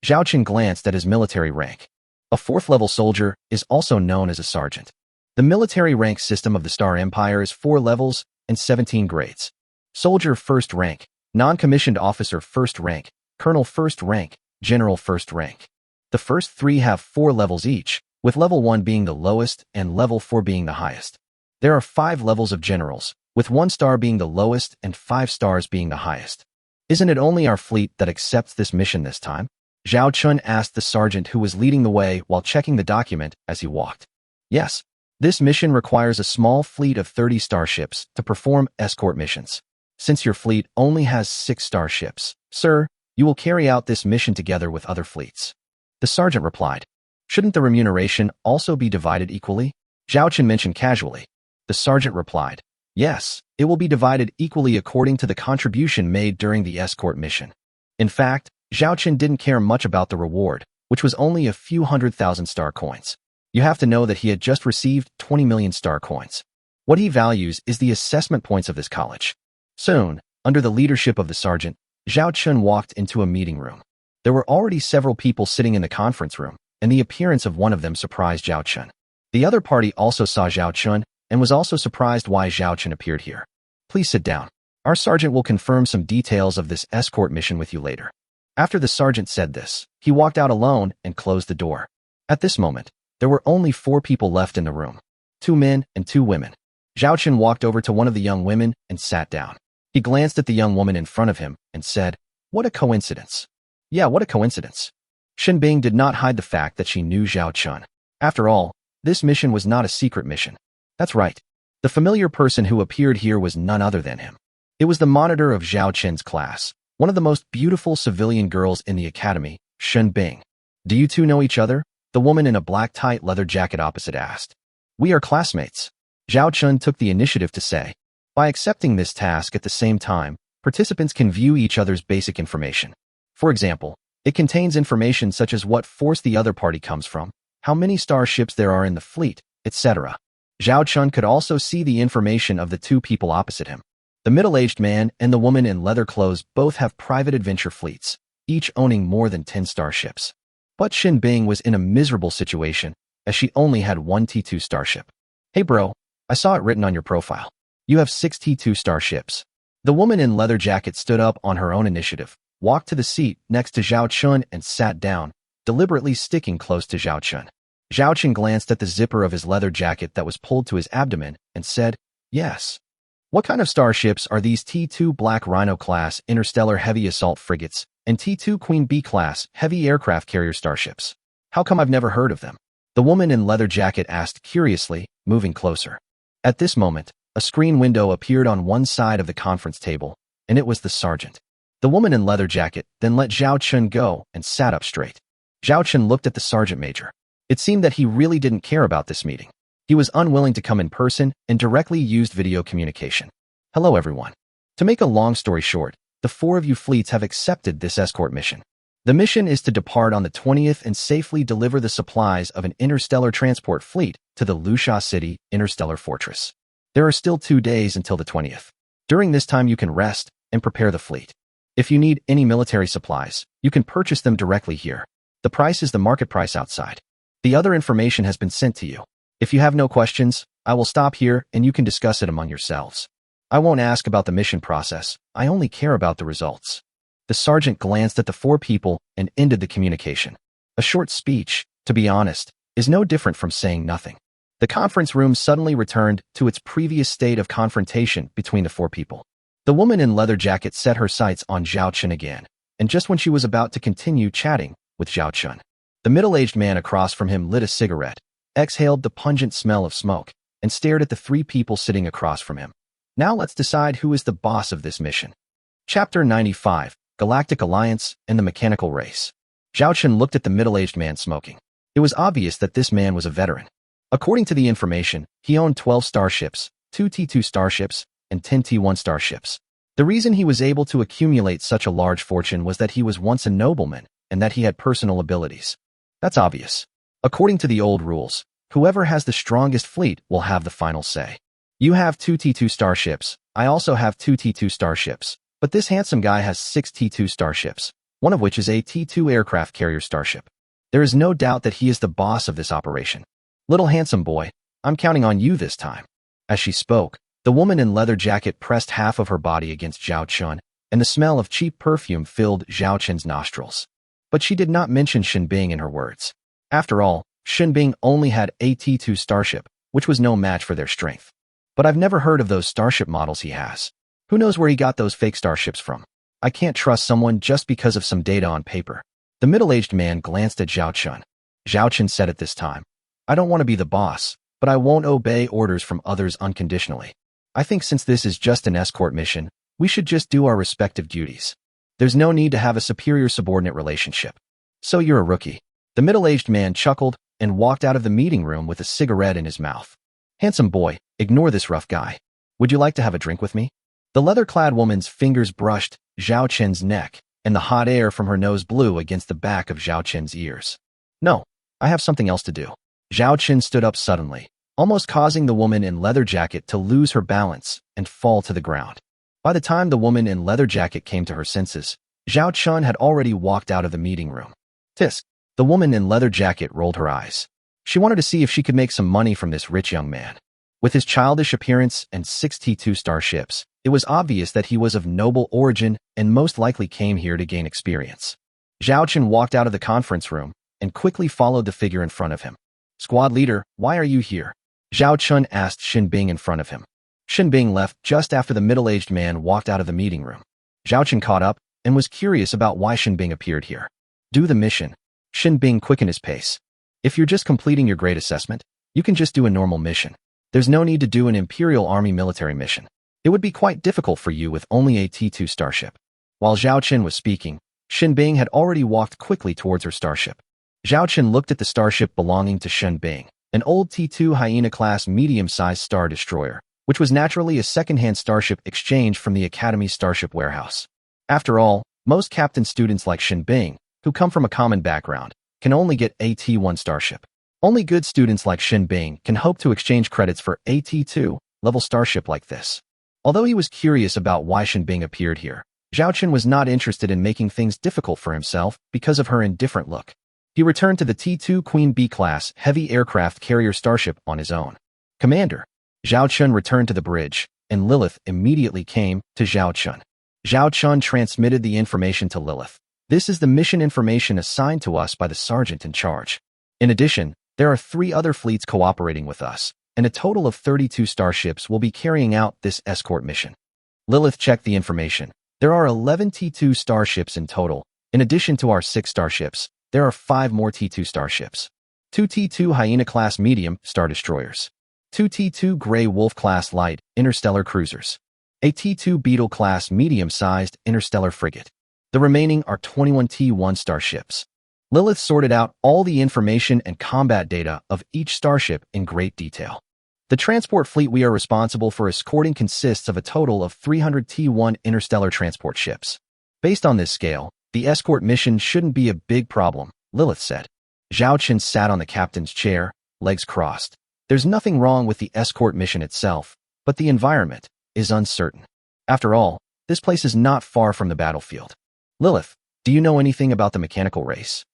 S1: Zhao Chun glanced at his military rank. A 4th level soldier is also known as a sergeant. The military rank system of the Star Empire is 4 levels and 17 grades. Soldier 1st rank, non-commissioned officer 1st rank, colonel 1st rank, general 1st rank. The first 3 have 4 levels each, with level 1 being the lowest and level 4 being the highest. There are 5 levels of generals, with 1 star being the lowest and 5 stars being the highest. Isn't it only our fleet that accepts this mission this time? Zhao Chun asked the sergeant who was leading the way while checking the document as he walked. Yes, this mission requires a small fleet of 30 starships to perform escort missions. Since your fleet only has 6 starships, sir, you will carry out this mission together with other fleets. The sergeant replied. Shouldn't the remuneration also be divided equally? Zhao Chun mentioned casually. The sergeant replied. Yes, it will be divided equally according to the contribution made during the escort mission. In fact, Zhao Chun didn't care much about the reward, which was only a few 100,000 star coins. You have to know that he had just received 20 million star coins. What he values is the assessment points of this college. Soon, under the leadership of the sergeant, Zhao Chun walked into a meeting room. There were already several people sitting in the conference room, and the appearance of one of them surprised Zhao Chun. The other party also saw Zhao Chun and was also surprised why Zhao Chun appeared here. Please sit down. Our sergeant will confirm some details of this escort mission with you later. After the sergeant said this, he walked out alone and closed the door. At this moment, there were only 4 people left in the room, 2 men and 2 women. Zhao Chun walked over to one of the young women and sat down. He glanced at the young woman in front of him and said, What a coincidence. Yeah, what a coincidence. Shen Bing did not hide the fact that she knew Zhao Chun. After all, this mission was not a secret mission. That's right. The familiar person who appeared here was none other than him. It was the monitor of Zhao Chun's class, one of the most beautiful civilian girls in the academy, Shen Bing. Do you two know each other? The woman in a black tight leather jacket opposite asked. We are classmates. Zhao Chun took the initiative to say. By accepting this task at the same time, participants can view each other's basic information. For example, it contains information such as what force the other party comes from, how many starships there are in the fleet, etc. Zhao Chun could also see the information of the 2 people opposite him. The middle-aged man and the woman in leather clothes both have private adventure fleets, each owning more than 10 starships. But Shen Bing was in a miserable situation, as she only had 1 T2 starship. Hey bro, I saw it written on your profile. You have 6 T2 starships. The woman in leather jacket stood up on her own initiative, walked to the seat next to Zhao Chun and sat down, deliberately sticking close to Zhao Chun. Zhao Chun glanced at the zipper of his leather jacket that was pulled to his abdomen and said, Yes. What kind of starships are these T2 Black Rhino-class interstellar heavy assault frigates and T2 Queen Bee-class heavy aircraft carrier starships? How come I've never heard of them? The woman in leather jacket asked curiously, moving closer. At this moment, a screen window appeared on one side of the conference table, and it was the sergeant. The woman in leather jacket then let Zhao Chun go and sat up straight. Zhao Chun looked at the sergeant major. It seemed that he really didn't care about this meeting. He was unwilling to come in person and directly used video communication. Hello everyone. To make a long story short, the 4 of you fleets have accepted this escort mission. The mission is to depart on the 20th and safely deliver the supplies of an interstellar transport fleet to the Lusha City Interstellar Fortress. There are still 2 days until the 20th. During this time you can rest and prepare the fleet. If you need any military supplies, you can purchase them directly here. The price is the market price outside. The other information has been sent to you. If you have no questions, I will stop here and you can discuss it among yourselves. I won't ask about the mission process. I only care about the results. The sergeant glanced at the 4 people and ended the communication. A short speech, to be honest, is no different from saying nothing. The conference room suddenly returned to its previous state of confrontation between the 4 people. The woman in leather jacket set her sights on Zhao Chun again. and just when she was about to continue chatting with Zhao Chun, the middle-aged man across from him lit a cigarette, exhaled the pungent smell of smoke, and stared at the three people sitting across from him. Now let's decide who is the boss of this mission. Chapter 95, Galactic Alliance and the Mechanical Race. Zhao Chun looked at the middle-aged man smoking. It was obvious that this man was a veteran. According to the information, he owned 12 starships, 2 T2 starships, and 10 T1 starships. The reason he was able to accumulate such a large fortune was that he was once a nobleman and that he had personal abilities. That's obvious. According to the old rules, whoever has the strongest fleet will have the final say. You have 2 T2 starships, I also have 2 T2 starships, but this handsome guy has 6 T2 starships, one of which is a T2 aircraft carrier starship. There is no doubt that he is the boss of this operation. Little handsome boy, I'm counting on you this time. As she spoke, the woman in leather jacket pressed half of her body against Zhao Chun, and the smell of cheap perfume filled Zhao Chun's nostrils. But she did not mention Shen Bing in her words. After all, Shen Bing only had a T2 starship, which was no match for their strength. But I've never heard of those starship models he has. Who knows where he got those fake starships from? I can't trust someone just because of some data on paper. The middle-aged man glanced at Zhao Chun. Zhao Chun said at this time, I don't want to be the boss, but I won't obey orders from others unconditionally. I think since this is just an escort mission, we should just do our respective duties. There's no need to have a superior-subordinate relationship. So you're a rookie. The middle-aged man chuckled and walked out of the meeting room with a cigarette in his mouth. Handsome boy, ignore this rough guy. Would you like to have a drink with me? The leather-clad woman's fingers brushed Zhao Chen's neck, and the hot air from her nose blew against the back of Zhao Chen's ears. No, I have something else to do. Zhao Chen stood up suddenly, almost causing the woman in leather jacket to lose her balance and fall to the ground. By the time the woman in leather jacket came to her senses, Zhao Chun had already walked out of the meeting room. Tisk. The woman in leather jacket rolled her eyes. She wanted to see if she could make some money from this rich young man. With his childish appearance and 6 T2 starships, it was obvious that he was of noble origin and most likely came here to gain experience. Zhao Chun walked out of the conference room and quickly followed the figure in front of him. Squad leader, why are you here? Zhao Chun asked Shen Bing in front of him. Shen Bing left just after the middle-aged man walked out of the meeting room. Zhao Chun caught up and was curious about why Shen Bing appeared here. Do the mission. Shen Bing quickened his pace. If you're just completing your grade assessment, you can just do a normal mission. There's no need to do an Imperial Army military mission. It would be quite difficult for you with only a T2 starship. While Zhao Chun was speaking, Shen Bing had already walked quickly towards her starship. Zhao Chun looked at the starship belonging to Shen Bing, an old T2 Hyena-class medium-sized star destroyer, which was naturally a second-hand starship exchanged from the Academy Starship Warehouse. After all, most captain students like Shen Bing, who come from a common background, can only get a T1 starship. Only good students like Shen Bing can hope to exchange credits for a T2 level starship like this. Although he was curious about why Shen Bing appeared here, Zhao Chun was not interested in making things difficult for himself because of her indifferent look. He returned to the T2 Queen B-class heavy aircraft carrier starship on his own. Commander. Zhao Chun returned to the bridge, and Lilith immediately came to Zhao Chun. Zhao Chun transmitted the information to Lilith. This is the mission information assigned to us by the sergeant in charge. In addition, there are 3 other fleets cooperating with us, and a total of 32 starships will be carrying out this escort mission. Lilith checked the information. There are 11 T2 starships in total. In addition to our 6 starships, there are 5 more T2 starships. 2 T2 Hyena-class medium star destroyers. 2 T2 Grey Wolf-class light interstellar cruisers. A T2 Beetle-class medium-sized interstellar frigate. The remaining are 21 T1 starships. Lilith sorted out all the information and combat data of each starship in great detail. The transport fleet we are responsible for escorting consists of a total of 300 T1 interstellar transport ships. Based on this scale, the escort mission shouldn't be a big problem, Lilith said. Zhao Chun sat on the captain's chair, legs crossed. There's nothing wrong with the escort mission itself, but the environment is uncertain. After all, this place is not far from the battlefield. Lilith, do you know anything about the mechanical race?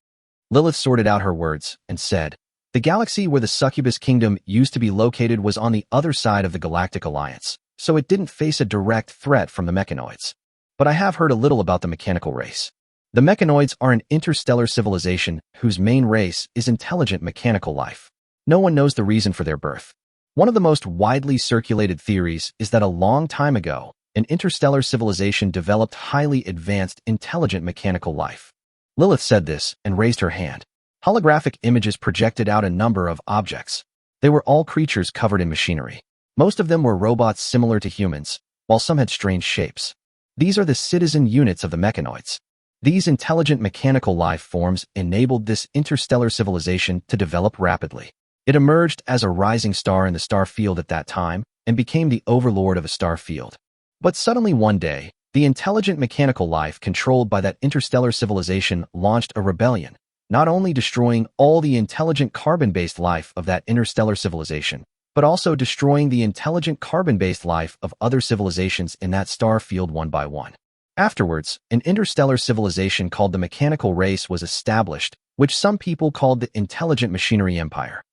S1: Lilith sorted out her words and said, the galaxy where the Succubus Kingdom used to be located was on the other side of the Galactic Alliance, so it didn't face a direct threat from the mechanoids. But I have heard a little about the mechanical race. The mechanoids are an interstellar civilization whose main race is intelligent mechanical life. No one knows the reason for their birth. One of the most widely circulated theories is that a long time ago, an interstellar civilization developed highly advanced, intelligent mechanical life. Lilith said this and raised her hand. Holographic images projected out a number of objects. They were all creatures covered in machinery. Most of them were robots similar to humans, while some had strange shapes. These are the citizen units of the mechanoids. These intelligent mechanical life forms enabled this interstellar civilization to develop rapidly. It emerged as a rising star in the star field at that time and became the overlord of a star field. But suddenly one day, the intelligent mechanical life controlled by that interstellar civilization launched a rebellion, not only destroying all the intelligent carbon-based life of that interstellar civilization, but also destroying the intelligent carbon-based life of other civilizations in that star field one by one. Afterwards, an interstellar civilization called the Mechanical Race was established, which some people called the Intelligent Machinery Empire.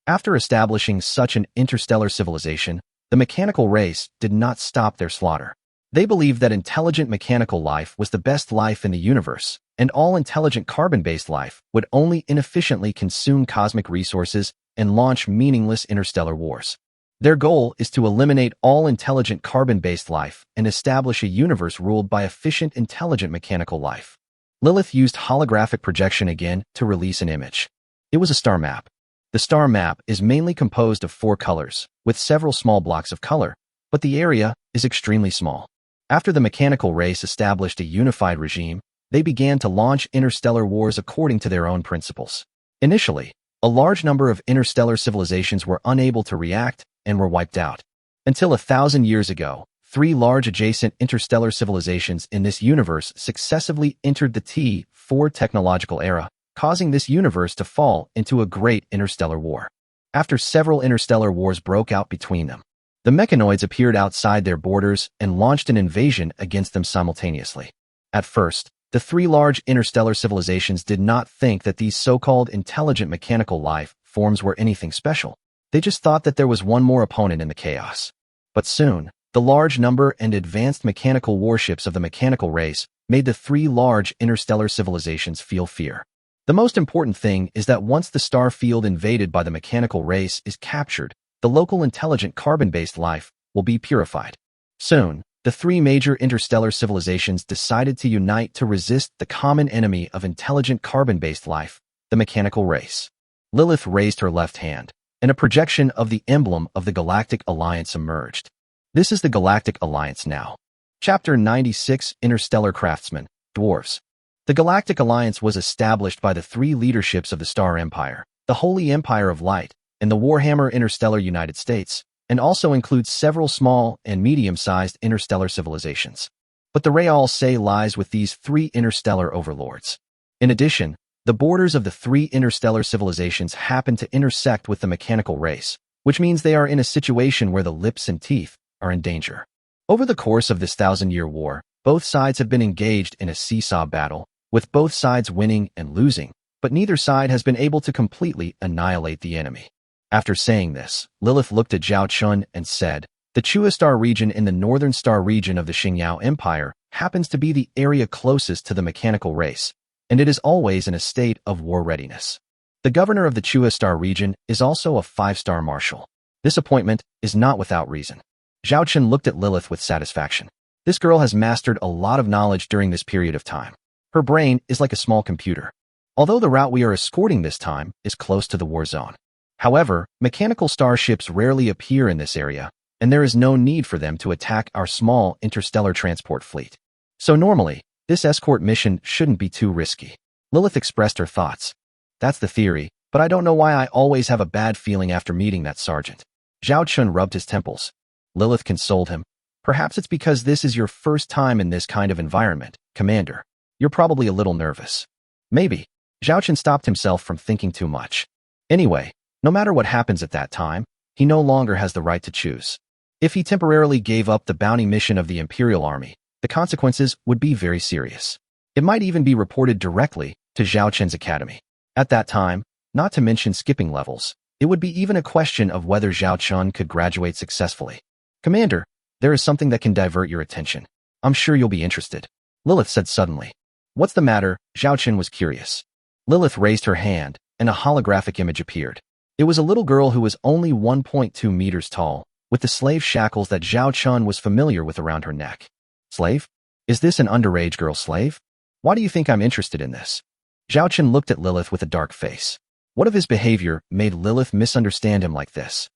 S1: After establishing such an interstellar civilization, the Mechanical Race did not stop their slaughter. They believed that intelligent mechanical life was the best life in the universe, and all intelligent carbon-based life would only inefficiently consume cosmic resources and launch meaningless interstellar wars. Their goal is to eliminate all intelligent carbon-based life and establish a universe ruled by efficient, intelligent mechanical life. Lilith used holographic projection again to release an image. It was a star map. The star map is mainly composed of 4 colors, with several small blocks of color, but the area is extremely small. After the mechanical race established a unified regime, they began to launch interstellar wars according to their own principles. Initially, a large number of interstellar civilizations were unable to react and were wiped out. Until 1,000 years ago, 3 large adjacent interstellar civilizations in this universe successively entered the T4 technological era, causing this universe to fall into a great interstellar war. After several interstellar wars broke out between them, the mechanoids appeared outside their borders and launched an invasion against them simultaneously. At first, the 3 large interstellar civilizations did not think that these so-called intelligent mechanical life forms were anything special. They just thought that there was one more opponent in the chaos. But soon, the large number and advanced mechanical warships of the mechanical race made the 3 large interstellar civilizations feel fear. The most important thing is that once the star field invaded by the mechanical race is captured, the local intelligent carbon-based life will be purified. Soon, the 3 major interstellar civilizations decided to unite to resist the common enemy of intelligent carbon-based life, the mechanical race. Lilith raised her left hand, and a projection of the emblem of the Galactic Alliance emerged. This is the Galactic Alliance now. Chapter 96, Interstellar Craftsmen, Dwarves. The Galactic Alliance was established by the 3 leaderships of the Star Empire, the Holy Empire of Light, and the Warhammer Interstellar United States, and also includes several small and medium-sized interstellar civilizations. But the real say lies with these 3 interstellar overlords. In addition, the borders of the 3 interstellar civilizations happen to intersect with the mechanical race, which means they are in a situation where the lips and teeth are in danger. Over the course of this 1,000-year war, both sides have been engaged in a seesaw battle, with both sides winning and losing, but neither side has been able to completely annihilate the enemy. After saying this, Lilith looked at Zhao Chun and said, "The Chua Star region in the northern star region of the Xingyao Empire happens to be the area closest to the mechanical race, and it is always in a state of war readiness. The governor of the Chua Star region is also a 5-star marshal. This appointment is not without reason." Zhao Chun looked at Lilith with satisfaction. This girl has mastered a lot of knowledge during this period of time. Her brain is like a small computer. Although the route we are escorting this time is close to the war zone. However, mechanical starships rarely appear in this area, and there is no need for them to attack our small interstellar transport fleet. So normally, this escort mission shouldn't be too risky. Lilith expressed her thoughts. That's the theory, but I don't know why I always have a bad feeling after meeting that sergeant. Zhao Chun rubbed his temples. Lilith consoled him. Perhaps it's because this is your first time in this kind of environment, Commander. You're probably a little nervous. Maybe. Zhao Chun stopped himself from thinking too much. Anyway, no matter what happens at that time, he no longer has the right to choose. If he temporarily gave up the bounty mission of the Imperial Army, the consequences would be very serious. It might even be reported directly to Zhao Chun's academy. At that time, not to mention skipping levels, it would be even a question of whether Zhao Chun could graduate successfully. Commander, there is something that can divert your attention. I'm sure you'll be interested. Lilith said suddenly. What's the matter? Zhao Chun was curious. Lilith raised her hand, and a holographic image appeared. It was a little girl who was only 1.2 meters tall, with the slave shackles that Zhao Chun was familiar with around her neck. Slave? Is this an underage girl slave? Why do you think I'm interested in this? Zhao Chun looked at Lilith with a dark face. What of his behavior made Lilith misunderstand him like this?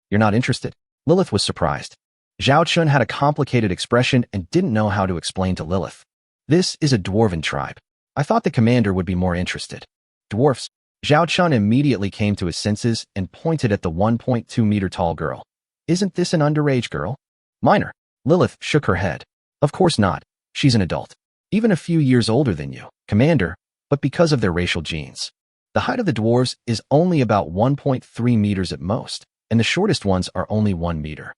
S1: You're not interested? Lilith was surprised. Zhao Chun had a complicated expression and didn't know how to explain to Lilith. This is a dwarven tribe. I thought the commander would be more interested. Dwarfs. Zhao Chun immediately came to his senses and pointed at the 1.2-meter tall girl. Isn't this an underage girl? Minor. Lilith shook her head. Of course not. She's an adult. Even a few years older than you, Commander, but because of their racial genes. The height of the dwarves is only about 1.3 meters at most, and the shortest ones are only 1 meter.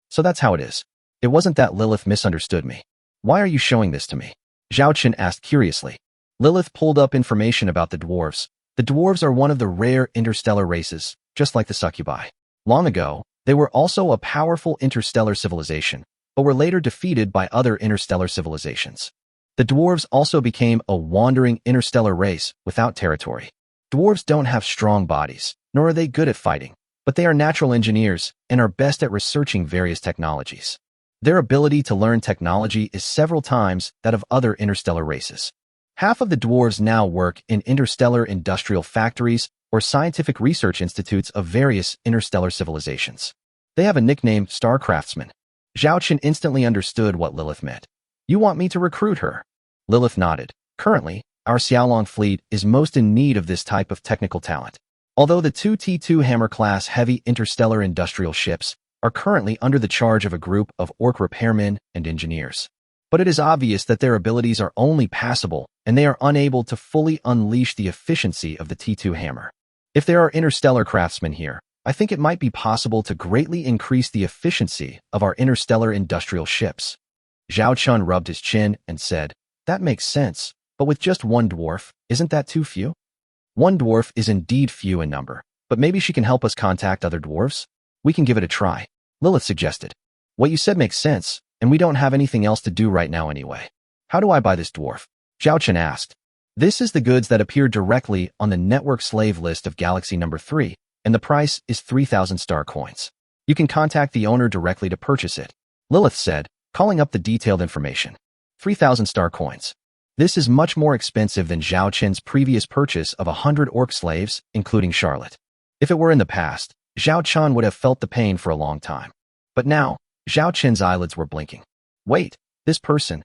S1: So that's how it is. It wasn't that Lilith misunderstood me. Why are you showing this to me? Zhao Chun asked curiously. Lilith pulled up information about the dwarves. The dwarves are one of the rare interstellar races, just like the succubi. Long ago, they were also a powerful interstellar civilization, but were later defeated by other interstellar civilizations. The dwarves also became a wandering interstellar race without territory. Dwarves don't have strong bodies, nor are they good at fighting, but they are natural engineers and are best at researching various technologies. Their ability to learn technology is several times that of other interstellar races. Half of the dwarves now work in interstellar industrial factories or scientific research institutes of various interstellar civilizations. They have a nickname, Star Craftsmen. Zhao Chun instantly understood what Lilith meant. You want me to recruit her? Lilith nodded. Currently, our Xiaolong fleet is most in need of this type of technical talent. Although the 2 T2 Hammer-class heavy interstellar industrial ships are currently under the charge of a group of orc repairmen and engineers. But it is obvious that their abilities are only passable and they are unable to fully unleash the efficiency of the T2 Hammer. If there are interstellar craftsmen here, I think it might be possible to greatly increase the efficiency of our interstellar industrial ships. Zhao Chun rubbed his chin and said, That makes sense, but with just one dwarf, isn't that too few? One dwarf is indeed few in number, but maybe she can help us contact other dwarves? We can give it a try, Lilith suggested. What you said makes sense, and we don't have anything else to do right now anyway. How do I buy this dwarf? Zhao Chun asked. This is the goods that appear directly on the network slave list of Galaxy number 3, and the price is 3,000 star coins. You can contact the owner directly to purchase it, Lilith said, calling up the detailed information. 3,000 star coins. This is much more expensive than Zhao Chun's previous purchase of 100 orc slaves, including Charlotte. If it were in the past, Zhao Chun would have felt the pain for a long time. But now, Zhao Chun's eyelids were blinking. Wait, this person.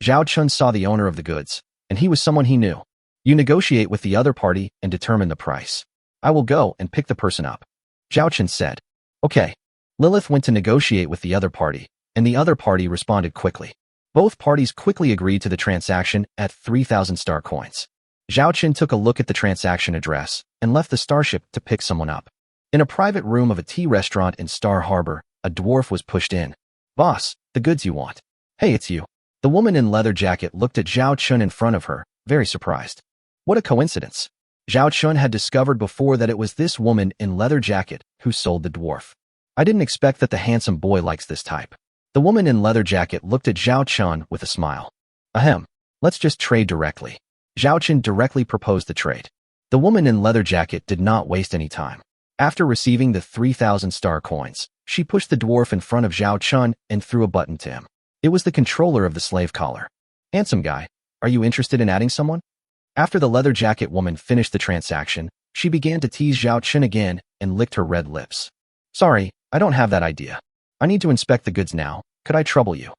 S1: Zhao Chun saw the owner of the goods, and he was someone he knew. You negotiate with the other party and determine the price. I will go and pick the person up. Zhao Chun said. Okay. Lilith went to negotiate with the other party, and the other party responded quickly. Both parties quickly agreed to the transaction at 3,000 star coins. Zhao Chun took a look at the transaction address and left the starship to pick someone up. In a private room of a tea restaurant in Star Harbor, a dwarf was pushed in. Boss, the goods you want. Hey, it's you. The woman in leather jacket looked at Zhao Chun in front of her, very surprised. What a coincidence. Zhao Chun had discovered before that it was this woman in leather jacket who sold the dwarf. I didn't expect that the handsome boy likes this type. The woman in leather jacket looked at Zhao Chun with a smile. Ahem, let's just trade directly. Zhao Chun directly proposed the trade. The woman in leather jacket did not waste any time. After receiving the 3,000 star coins, she pushed the dwarf in front of Zhao Chun and threw a button to him. It was the controller of the slave collar. Handsome guy, are you interested in adding someone? After the leather jacket woman finished the transaction, she began to tease Zhao Chun again and licked her red lips. Sorry, I don't have that idea. I need to inspect the goods now. Could I trouble you?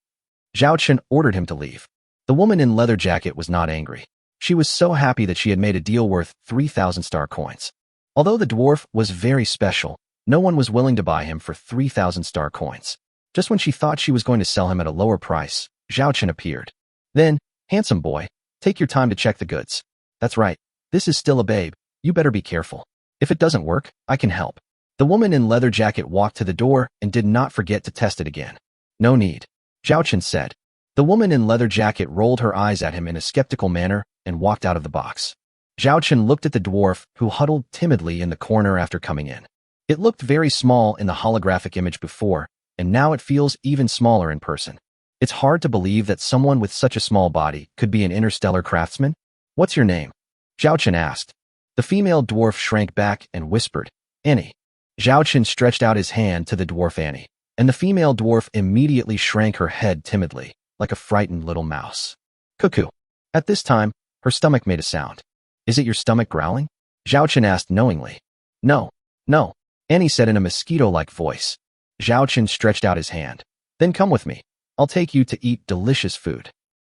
S1: Zhao Chun ordered him to leave. The woman in leather jacket was not angry. She was so happy that she had made a deal worth 3,000 star coins. Although the dwarf was very special, no one was willing to buy him for 3,000 star coins. Just when she thought she was going to sell him at a lower price, Zhao Chun appeared. Then, handsome boy, take your time to check the goods. That's right, this is still a babe. You better be careful. If it doesn't work, I can help. The woman in leather jacket walked to the door and did not forget to test it again. No need, Zhao Chun said. The woman in leather jacket rolled her eyes at him in a skeptical manner and walked out of the box. Zhao Chun looked at the dwarf, who huddled timidly in the corner after coming in. It looked very small in the holographic image before, and now it feels even smaller in person. It's hard to believe that someone with such a small body could be an interstellar craftsman. What's your name? Zhao Chun asked. The female dwarf shrank back and whispered, Annie. Zhao Chen stretched out his hand to the dwarf Annie, and the female dwarf immediately shrank her head timidly, like a frightened little mouse. Cuckoo. At this time, her stomach made a sound. Is it your stomach growling? Zhao Chen asked knowingly. No. No. Annie said in a mosquito-like voice. Zhao Chen stretched out his hand. Then come with me. I'll take you to eat delicious food.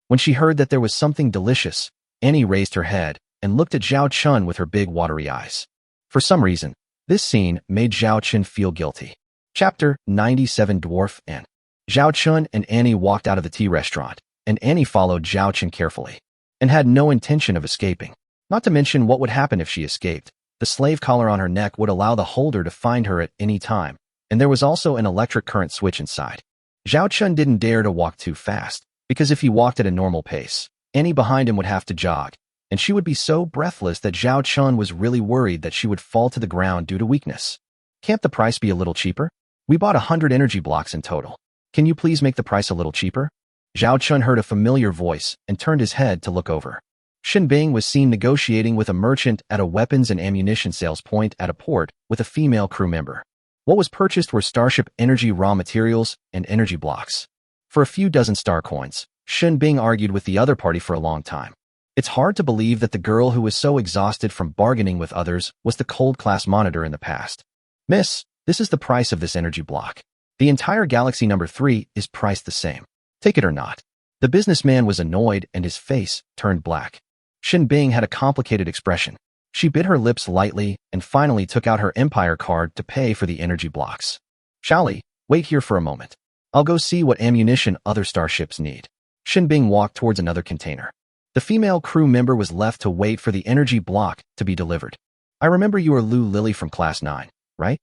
S1: When she heard that there was something delicious, Annie raised her head and looked at Zhao Chen with her big watery eyes. For some reason, this scene made Zhao Chen feel guilty. Chapter 97 Dwarf and Zhao Chen and Annie walked out of the tea restaurant, and Annie followed Zhao Chen carefully, and had no intention of escaping. Not to mention what would happen if she escaped. The slave collar on her neck would allow the holder to find her at any time, and there was also an electric current switch inside. Zhao Chen didn't dare to walk too fast, because if he walked at a normal pace, Annie behind him would have to jog, and she would be so breathless that Zhao Chen was really worried that she would fall to the ground due to weakness. Can't the price be a little cheaper? We bought 100 energy blocks in total. Can you please make the price a little cheaper? Zhao Chen heard a familiar voice and turned his head to look over. Xin Bing was seen negotiating with a merchant at a weapons and ammunition sales point at a port with a female crew member. What was purchased were starship energy raw materials and energy blocks. For a few dozen star coins, Xin Bing argued with the other party for a long time. It's hard to believe that the girl who was so exhausted from bargaining with others was the cold class monitor in the past. Miss, this is the price of this energy block. The entire galaxy number 3 is priced the same. Take it or not. The businessman was annoyed and his face turned black. Xin Bing had a complicated expression. She bit her lips lightly and finally took out her Empire card to pay for the energy blocks. Shally, wait here for a moment. I'll go see what ammunition other starships need. Xin Bing walked towards another container. The female crew member was left to wait for the energy block to be delivered. I remember you are Lu Lily from Class 9, right?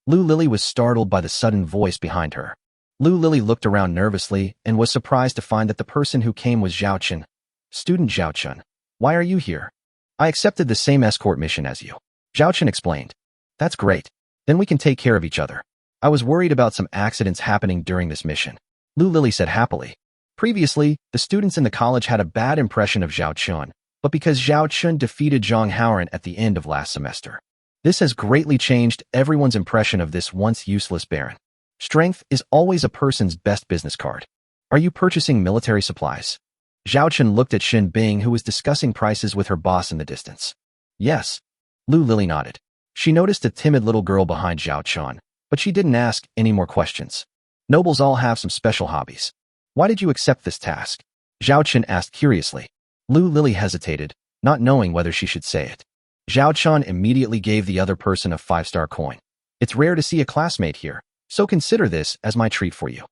S1: Lu Lily was startled by the sudden voice behind her. Lu Lily looked around nervously and was surprised to find that the person who came was Zhao Chen. Student Zhao Chen, why are you here? I accepted the same escort mission as you. Zhao Chen explained. That's great. Then we can take care of each other. I was worried about some accidents happening during this mission. Lu Lily said happily. Previously, the students in the college had a bad impression of Zhao Chen, but because Zhao Chen defeated Zhang Haoran at the end of last semester. This has greatly changed everyone's impression of this once useless baron. Strength is always a person's best business card. Are you purchasing military supplies? Zhao Chen looked at Xin Bing, who was discussing prices with her boss in the distance. Yes. Lu Lily nodded. She noticed a timid little girl behind Zhao Chen, but she didn't ask any more questions. Nobles all have some special hobbies. Why did you accept this task? Zhao Chen asked curiously. Lu Lily hesitated, not knowing whether she should say it. Zhao Chen immediately gave the other person a 5-star coin. It's rare to see a classmate here, so consider this as my treat for you.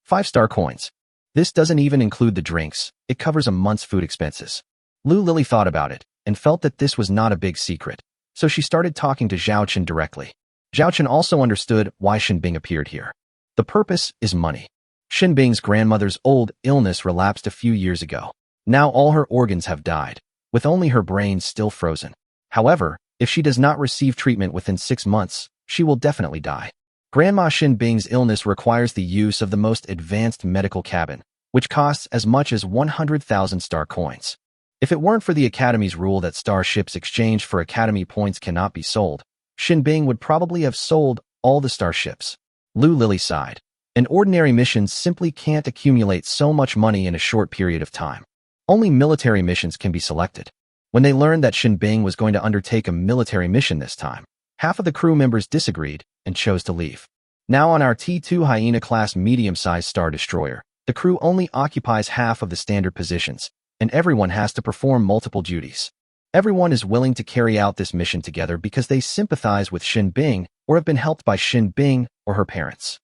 S1: 5-star coins. This doesn't even include the drinks, it covers a month's food expenses. Lu Lily thought about it and felt that this was not a big secret, so she started talking to Zhao Chen directly. Zhao Chen also understood why Xin Bing appeared here. The purpose is money. Xin Bing's grandmother's old illness relapsed a few years ago. Now all her organs have died, with only her brain still frozen. However, if she does not receive treatment within 6 months, she will definitely die. Grandma Xin Bing's illness requires the use of the most advanced medical cabin, which costs as much as 100,000 star coins. If it weren't for the Academy's rule that starships exchanged for Academy points cannot be sold, Xin Bing would probably have sold all the starships. Lu Lily sighed. An ordinary mission simply can't accumulate so much money in a short period of time. Only military missions can be selected. When they learned that Xin Bing was going to undertake a military mission this time, half of the crew members disagreed and chose to leave. Now on our T2 Hyena-class medium-sized star destroyer, the crew only occupies half of the standard positions, and everyone has to perform multiple duties. Everyone is willing to carry out this mission together because they sympathize with Xin Bing or have been helped by Xin Bing or her parents.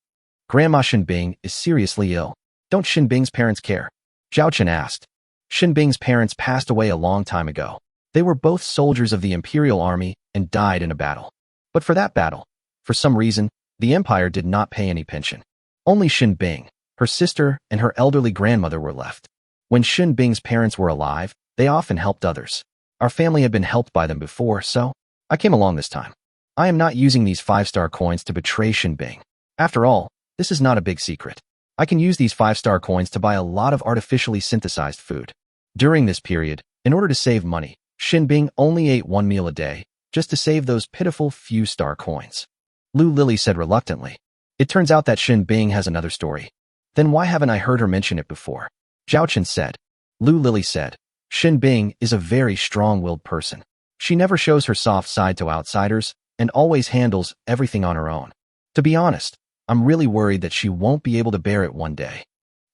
S1: Grandma Xin Bing is seriously ill. Don't Xin Bing's parents care? Zhao Chen asked. Xin Bing's parents passed away a long time ago. They were both soldiers of the Imperial Army and died in a battle. But for that battle, for some reason, the Empire did not pay any pension. Only Xin Bing, her sister, and her elderly grandmother were left. When Xin Bing's parents were alive, they often helped others. Our family had been helped by them before, so I came along this time. I am not using these 5-star coins to betray Xin Bing. After all, this is not a big secret. I can use these 5-star coins to buy a lot of artificially synthesized food. During this period, in order to save money, Xin Bing only ate 1 meal a day, just to save those pitiful few star coins. Lu Lily said reluctantly. It turns out that Shin Bing has another story. Then why haven't I heard her mention it before? Zhao Chen said. Lu Lily said. Shin Bing is a very strong-willed person. She never shows her soft side to outsiders and always handles everything on her own. To be honest, I'm really worried that she won't be able to bear it one day.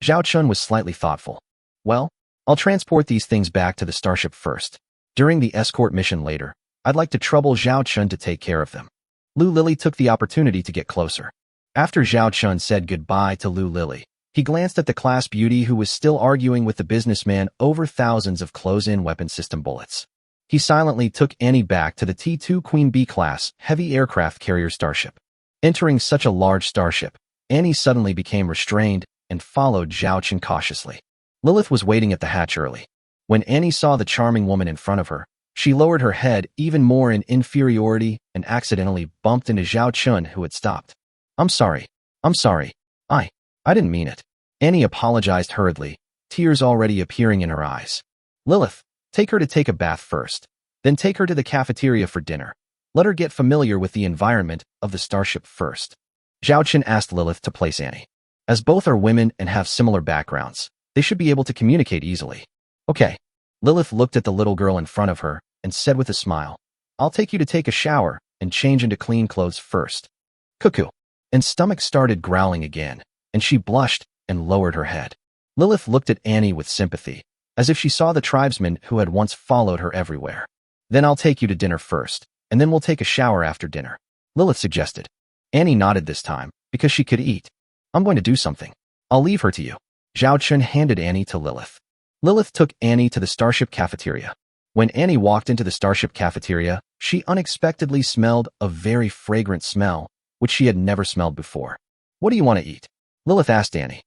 S1: Zhao Chun was slightly thoughtful. Well, I'll transport these things back to the starship first. During the escort mission later, I'd like to trouble Zhao Chun to take care of them. Lu Lily took the opportunity to get closer. After Zhao Chun said goodbye to Lu Lily, he glanced at the class beauty who was still arguing with the businessman over thousands of close-in weapon system bullets. He silently took Annie back to the T-2 Queen Bee class heavy aircraft carrier starship. Entering such a large starship, Annie suddenly became restrained and followed Zhao Chen cautiously. Lilith was waiting at the hatch early. When Annie saw the charming woman in front of her, she lowered her head even more in inferiority and accidentally bumped into Zhao Chun, who had stopped. I'm sorry. I didn't mean it. Annie apologized hurriedly, tears already appearing in her eyes. Lilith, take her to take a bath first. Then take her to the cafeteria for dinner. Let her get familiar with the environment of the starship first. Zhao Chen asked Lilith to place Annie. As both are women and have similar backgrounds, they should be able to communicate easily. Okay. Lilith looked at the little girl in front of her and said with a smile, I'll take you to take a shower and change into clean clothes first. Cuckoo. And stomach started growling again, and she blushed and lowered her head. Lilith looked at Annie with sympathy, as if she saw the tribesman who had once followed her everywhere. Then I'll take you to dinner first, and then we'll take a shower after dinner, Lilith suggested. Annie nodded this time, because she could eat. I'm going to do something. I'll leave her to you. Zhao Chun handed Annie to Lilith. Lilith took Annie to the starship cafeteria. When Annie walked into the starship cafeteria, she unexpectedly smelled a very fragrant smell, which she had never smelled before. What do you want to eat? Lilith asked Annie.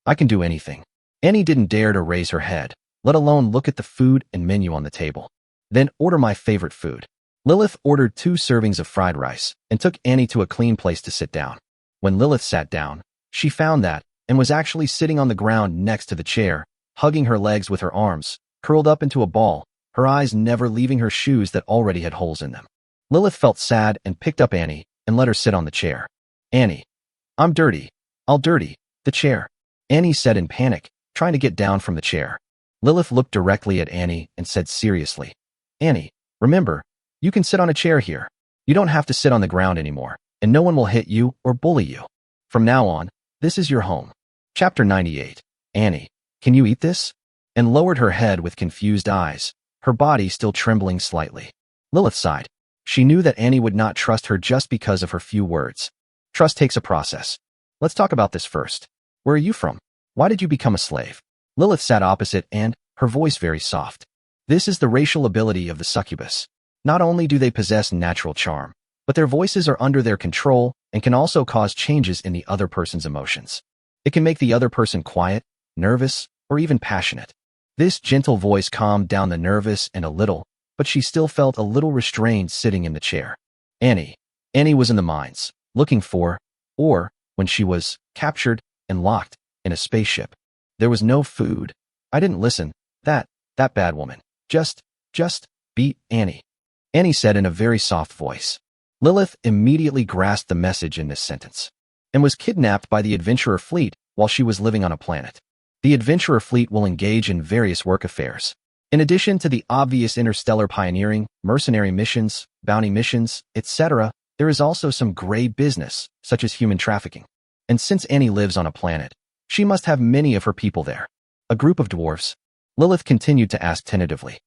S1: I can do anything. Annie didn't dare to raise her head, let alone look at the food and menu on the table. Then order my favorite food. Lilith ordered 2 servings of fried rice and took Annie to a clean place to sit down. When Lilith sat down, she found that, and was actually sitting on the ground next to the chair, hugging her legs with her arms, curled up into a ball, her eyes never leaving her shoes that already had holes in them. Lilith felt sad and picked up Annie and let her sit on the chair. Annie. I'm dirty. I'll dirty the chair, Annie said in panic, trying to get down from the chair. Lilith looked directly at Annie and said seriously, Annie, remember, you can sit on a chair here. You don't have to sit on the ground anymore, and no one will hit you or bully you. From now on, this is your home. Chapter 98. Annie, can you eat this? And lowered her head with confused eyes, her body still trembling slightly. Lilith sighed. She knew that Annie would not trust her just because of her few words. Trust takes a process. Let's talk about this first. Where are you from? Why did you become a slave? Lilith sat opposite and, her voice very soft. This is the racial ability of the succubus. Not only do they possess natural charm, but their voices are under their control and can also cause changes in the other person's emotions. It can make the other person quiet, nervous, or even passionate. This gentle voice calmed down the nervous and a little, but she still felt a little restrained sitting in the chair. Annie was in the mines, looking for, or, when she was captured and locked in a spaceship. There was no food. I didn't listen. That bad woman. Just beat Annie. Annie said in a very soft voice. Lilith immediately grasped the message in this sentence, and was kidnapped by the adventurer fleet while she was living on a planet. The adventurer fleet will engage in various work affairs. In addition to the obvious interstellar pioneering, mercenary missions, bounty missions, etc., there is also some gray business, such as human trafficking. And since Annie lives on a planet, she must have many of her people there. A group of dwarfs? Lilith continued to ask tentatively,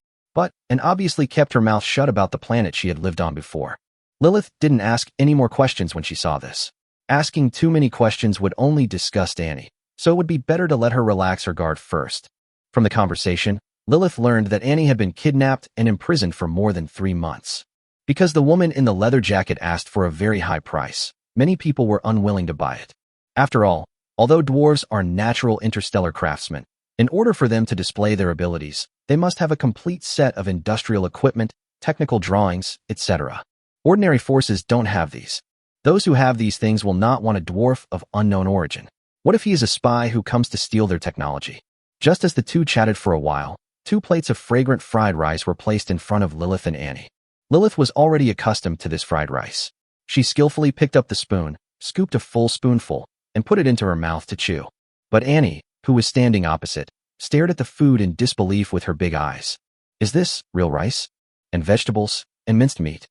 S1: and obviously kept her mouth shut about the planet she had lived on before. Lilith didn't ask any more questions when she saw this. Asking too many questions would only disgust Annie, so it would be better to let her relax her guard first. From the conversation, Lilith learned that Annie had been kidnapped and imprisoned for more than 3 months. Because the woman in the leather jacket asked for a very high price, many people were unwilling to buy it. After all, although dwarves are natural interstellar craftsmen, in order for them to display their abilities, they must have a complete set of industrial equipment, technical drawings, etc. Ordinary forces don't have these. Those who have these things will not want a dwarf of unknown origin. What if he is a spy who comes to steal their technology? Just as the two chatted for a while, 2 plates of fragrant fried rice were placed in front of Lilith and Annie. Lilith was already accustomed to this fried rice. She skillfully picked up the spoon, scooped a full spoonful, and put it into her mouth to chew. But Annie, who was standing opposite, stared at the food in disbelief with her big eyes. Is this real rice? And vegetables? And minced meat?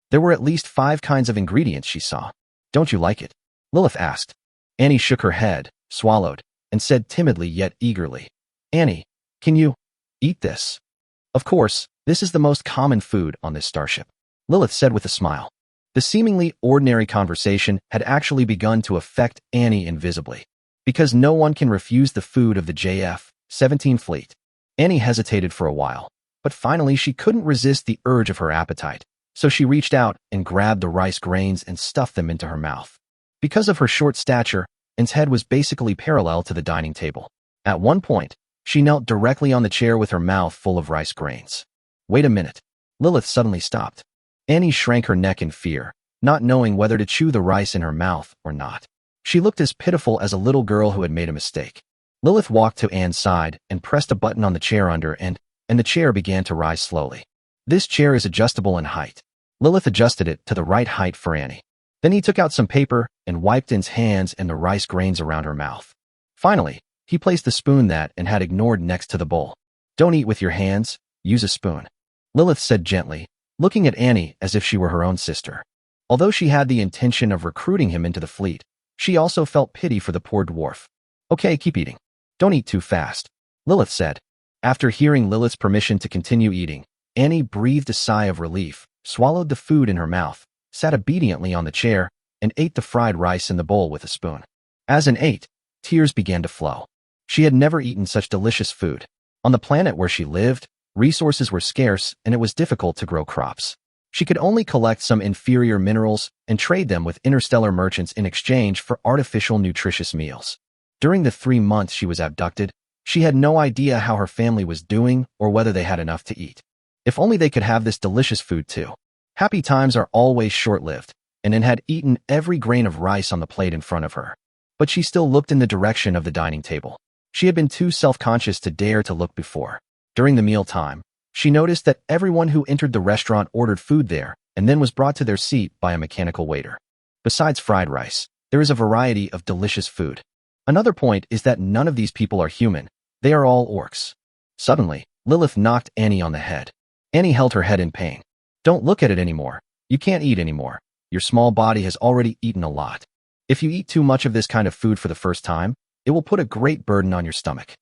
S1: There were at least 5 kinds of ingredients she saw. Don't you like it? Lilith asked. Annie shook her head, swallowed, and said timidly yet eagerly, Annie, can you eat this? Of course, this is the most common food on this starship, Lilith said with a smile. The seemingly ordinary conversation had actually begun to affect Annie invisibly. Because no one can refuse the food of the JF-17 fleet. Annie hesitated for a while, but finally she couldn't resist the urge of her appetite, so she reached out and grabbed the rice grains and stuffed them into her mouth. Because of her short stature, Anne's head was basically parallel to the dining table. At one point, she knelt directly on the chair with her mouth full of rice grains. Wait a minute. Lilith suddenly stopped. Annie shrank her neck in fear, not knowing whether to chew the rice in her mouth or not. She looked as pitiful as a little girl who had made a mistake. Lilith walked to Anne's side and pressed a button on the chair under and the chair began to rise slowly. This chair is adjustable in height. Lilith adjusted it to the right height for Annie. Then he took out some paper and wiped Anne's hands and the rice grains around her mouth. Finally, he placed the spoon that Anne had ignored next to the bowl. Don't eat with your hands, use a spoon, Lilith said gently, looking at Annie as if she were her own sister. Although she had the intention of recruiting him into the fleet, she also felt pity for the poor dwarf. Okay, keep eating. Don't eat too fast, Lilith said. After hearing Lilith's permission to continue eating, Annie breathed a sigh of relief, swallowed the food in her mouth, sat obediently on the chair, and ate the fried rice in the bowl with a spoon. As Anne ate, tears began to flow. She had never eaten such delicious food. On the planet where she lived, resources were scarce and it was difficult to grow crops. She could only collect some inferior minerals and trade them with interstellar merchants in exchange for artificial nutritious meals. During the 3 months she was abducted, she had no idea how her family was doing or whether they had enough to eat. If only they could have this delicious food too. Happy times are always short-lived, and Anne had eaten every grain of rice on the plate in front of her. But she still looked in the direction of the dining table. She had been too self-conscious to dare to look before. During the mealtime, she noticed that everyone who entered the restaurant ordered food there and then was brought to their seat by a mechanical waiter. Besides fried rice, there is a variety of delicious food. Another point is that none of these people are human. They are all orcs. Suddenly, Lilith knocked Annie on the head. Annie held her head in pain. Don't look at it anymore. You can't eat anymore. Your small body has already eaten a lot. If you eat too much of this kind of food for the first time, it will put a great burden on your stomach.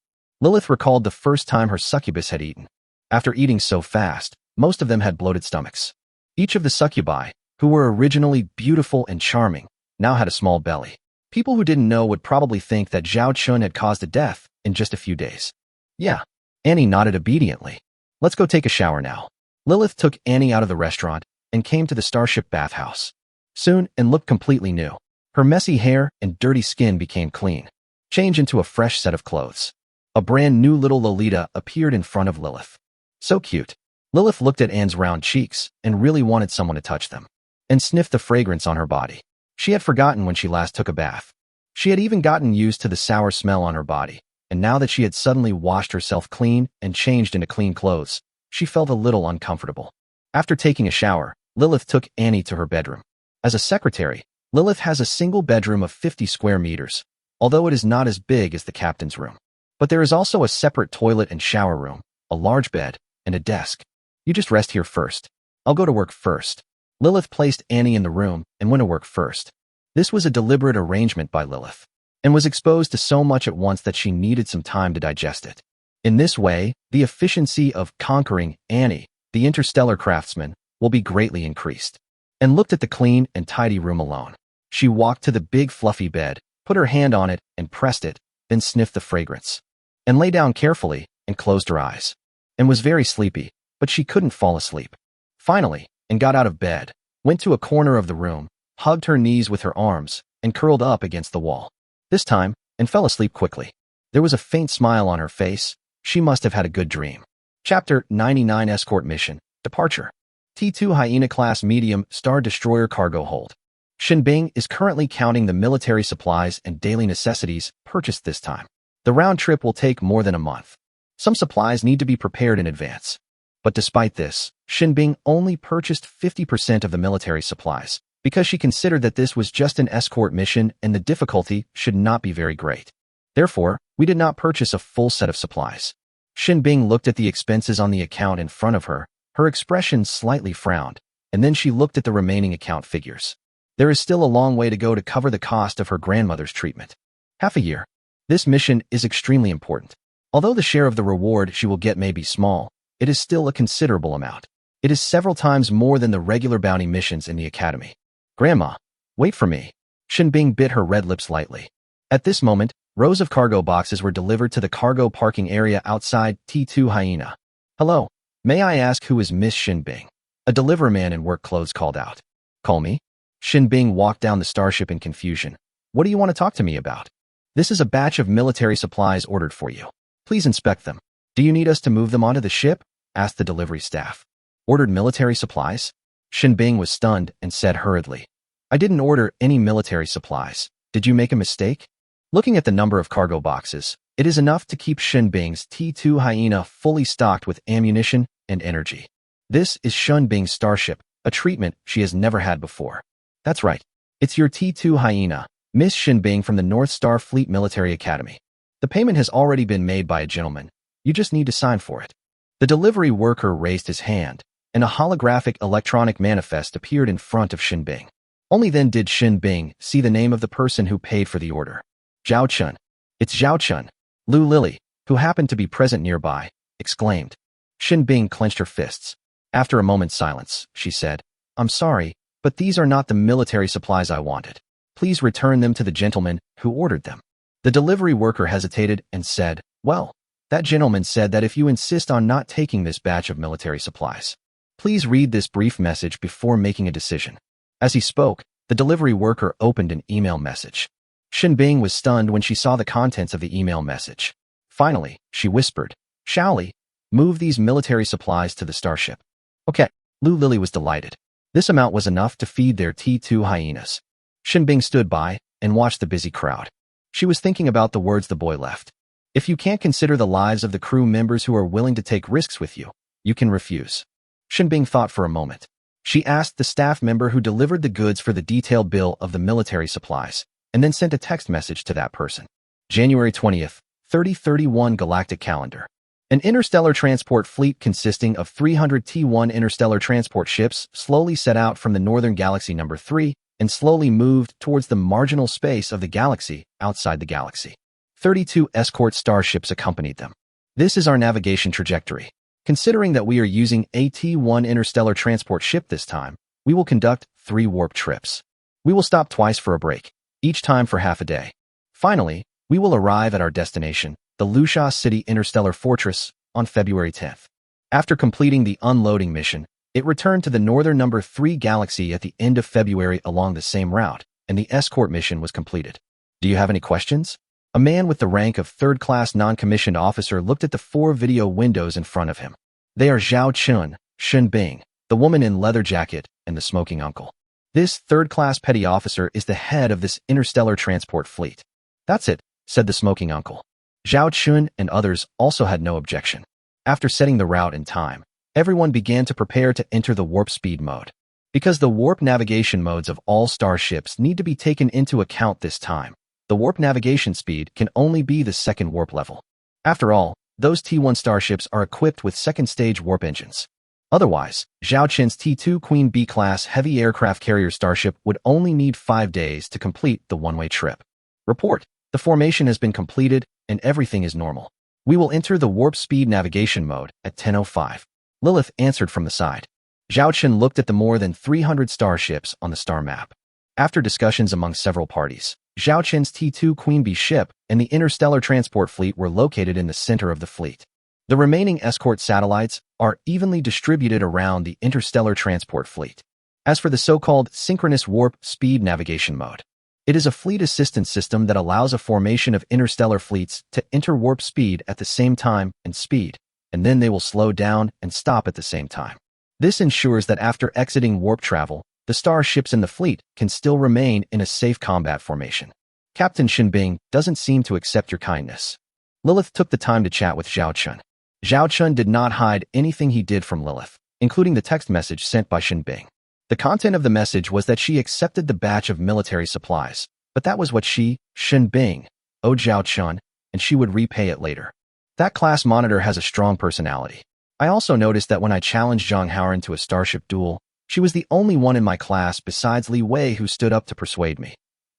S1: Lilith recalled the first time her succubus had eaten. After eating so fast, most of them had bloated stomachs. Each of the succubi, who were originally beautiful and charming, now had a small belly. People who didn't know would probably think that Zhao Chun had caused a death in just a few days. Yeah. Annie nodded obediently. Let's go take a shower now. Lilith took Annie out of the restaurant and came to the starship bathhouse. Soon, Anne looked completely new. Her messy hair and dirty skin became clean. Change into a fresh set of clothes. A brand new little Lolita appeared in front of Lilith. So cute. Lilith looked at Anne's round cheeks and really wanted someone to touch them. And sniffed the fragrance on her body. She had forgotten when she last took a bath. She had even gotten used to the sour smell on her body, and now that she had suddenly washed herself clean and changed into clean clothes, she felt a little uncomfortable. After taking a shower, Lilith took Annie to her bedroom. As a secretary, Lilith has a single bedroom of 50 square meters, although it is not as big as the captain's room. But there is also a separate toilet and shower room, a large bed, and a desk. You just rest here first. I'll go to work first. Lilith placed Annie in the room and went to work first. This was a deliberate arrangement by Lilith, and was exposed to so much at once that she needed some time to digest it. In this way, the efficiency of conquering Annie, the interstellar craftsman, will be greatly increased. And looked at the clean and tidy room alone. She walked to the big fluffy bed, put her hand on it and pressed it, then sniffed the fragrance. And lay down carefully and closed her eyes. And was very sleepy, but she couldn't fall asleep. Finally, and got out of bed, went to a corner of the room, hugged her knees with her arms, and curled up against the wall. This time, and fell asleep quickly. There was a faint smile on her face. She must have had a good dream. Chapter 99 Escort Mission, Departure. T2 Hyena-class medium Star Destroyer cargo hold. Shinbing is currently counting the military supplies and daily necessities purchased this time. The round trip will take more than a month. Some supplies need to be prepared in advance. But despite this, Shinbing only purchased 50% of the military supplies, because she considered that this was just an escort mission and the difficulty should not be very great. Therefore, we did not purchase a full set of supplies. Shinbing looked at the expenses on the account in front of her. Her expression slightly frowned, and then she looked at the remaining account figures. There is still a long way to go to cover the cost of her grandmother's treatment. Half a year. This mission is extremely important. Although the share of the reward she will get may be small, it is still a considerable amount. It is several times more than the regular bounty missions in the academy. Grandma, wait for me. Shinbing bit her red lips lightly. At this moment, rows of cargo boxes were delivered to the cargo parking area outside T2 Hyena. Hello, may I ask who is Miss Shinbing? A deliverman in work clothes called out. Call me? Shinbing walked down the starship in confusion. What do you want to talk to me about? This is a batch of military supplies ordered for you. Please inspect them. Do you need us to move them onto the ship? Asked the delivery staff. Ordered military supplies? Shinbing was stunned and said hurriedly. I didn't order any military supplies. Did you make a mistake? Looking at the number of cargo boxes, it is enough to keep Shinbing's T2 Hyena fully stocked with ammunition and energy. This is Shinbing's starship, a treatment she has never had before. That's right. It's your T2 Hyena, Miss Shinbing from the North Starfleet Military Academy. The payment has already been made by a gentleman. You just need to sign for it. The delivery worker raised his hand, and a holographic electronic manifest appeared in front of Shinbing. Only then did Shinbing see the name of the person who paid for the order. Zhao Chun. It's Zhao Chun. Lu Lily, who happened to be present nearby, exclaimed. Shinbing clenched her fists. After a moment's silence, she said, I'm sorry, but these are not the military supplies I wanted. Please return them to the gentleman who ordered them. The delivery worker hesitated and said, well, that gentleman said that if you insist on not taking this batch of military supplies, please read this brief message before making a decision. As he spoke, the delivery worker opened an email message. Shinbing was stunned when she saw the contents of the email message. Finally, she whispered, shall we move these military supplies to the starship? Okay. Lu Lily was delighted. This amount was enough to feed their T2 hyenas. Shinbing stood by and watched the busy crowd. She was thinking about the words the boy left. If you can't consider the lives of the crew members who are willing to take risks with you, you can refuse. Shinbing thought for a moment. She asked the staff member who delivered the goods for the detailed bill of the military supplies, and then sent a text message to that person. January 20th, 3031 Galactic Calendar. An interstellar transport fleet consisting of 300 T1 interstellar transport ships slowly set out from the northern galaxy number 3 and slowly moved towards the marginal space of the galaxy outside the galaxy. 32 escort starships accompanied them. This is our navigation trajectory. Considering that we are using a T1 interstellar transport ship this time, we will conduct 3 warp trips. We will stop twice for a break, each time for half a day. Finally, we will arrive at our destination, the Luxia City Interstellar Fortress, on February 10th. After completing the unloading mission, it returned to the northern number 3 galaxy at the end of February along the same route, and the escort mission was completed. Do you have any questions? A man with the rank of third-class non-commissioned officer looked at the 4 video windows in front of him. They are Zhao Chun, Shinbing, the woman in leather jacket, and the smoking uncle. This third-class petty officer is the head of this interstellar transport fleet. That's it, said the smoking uncle. Zhao Chun and others also had no objection. After setting the route and time, everyone began to prepare to enter the warp speed mode. Because the warp navigation modes of all starships need to be taken into account this time, the warp navigation speed can only be the second warp level. After all, those T1 starships are equipped with second-stage warp engines. Otherwise, Zhao Chen's T2 Queen B-class heavy aircraft carrier starship would only need 5 days to complete the one-way trip. Report. The formation has been completed and everything is normal. We will enter the warp speed navigation mode at 10:05. Lilith answered from the side. Zhao Chen looked at the more than 300 starships on the star map. After discussions among several parties, Zhao Chen's T2 Queen Bee ship and the interstellar transport fleet were located in the center of the fleet. The remaining escort satellites are evenly distributed around the interstellar transport fleet. As for the so-called synchronous warp speed navigation mode, it is a fleet assistance system that allows a formation of interstellar fleets to enter warp speed at the same time and speed, and then they will slow down and stop at the same time. This ensures that after exiting warp travel, the starships in the fleet can still remain in a safe combat formation. Captain Shinbing doesn't seem to accept your kindness. Lilith took the time to chat with Zhao Chun. Zhao Chun did not hide anything he did from Lilith, including the text message sent by Shinbing. The content of the message was that she accepted the batch of military supplies, but that was what she, Shin Bing, owed Zhao Chun, and she would repay it later. That class monitor has a strong personality. I also noticed that when I challenged Zhang Haoran to a starship duel, she was the only one in my class besides Li Wei who stood up to persuade me,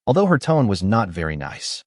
S1: although her tone was not very nice.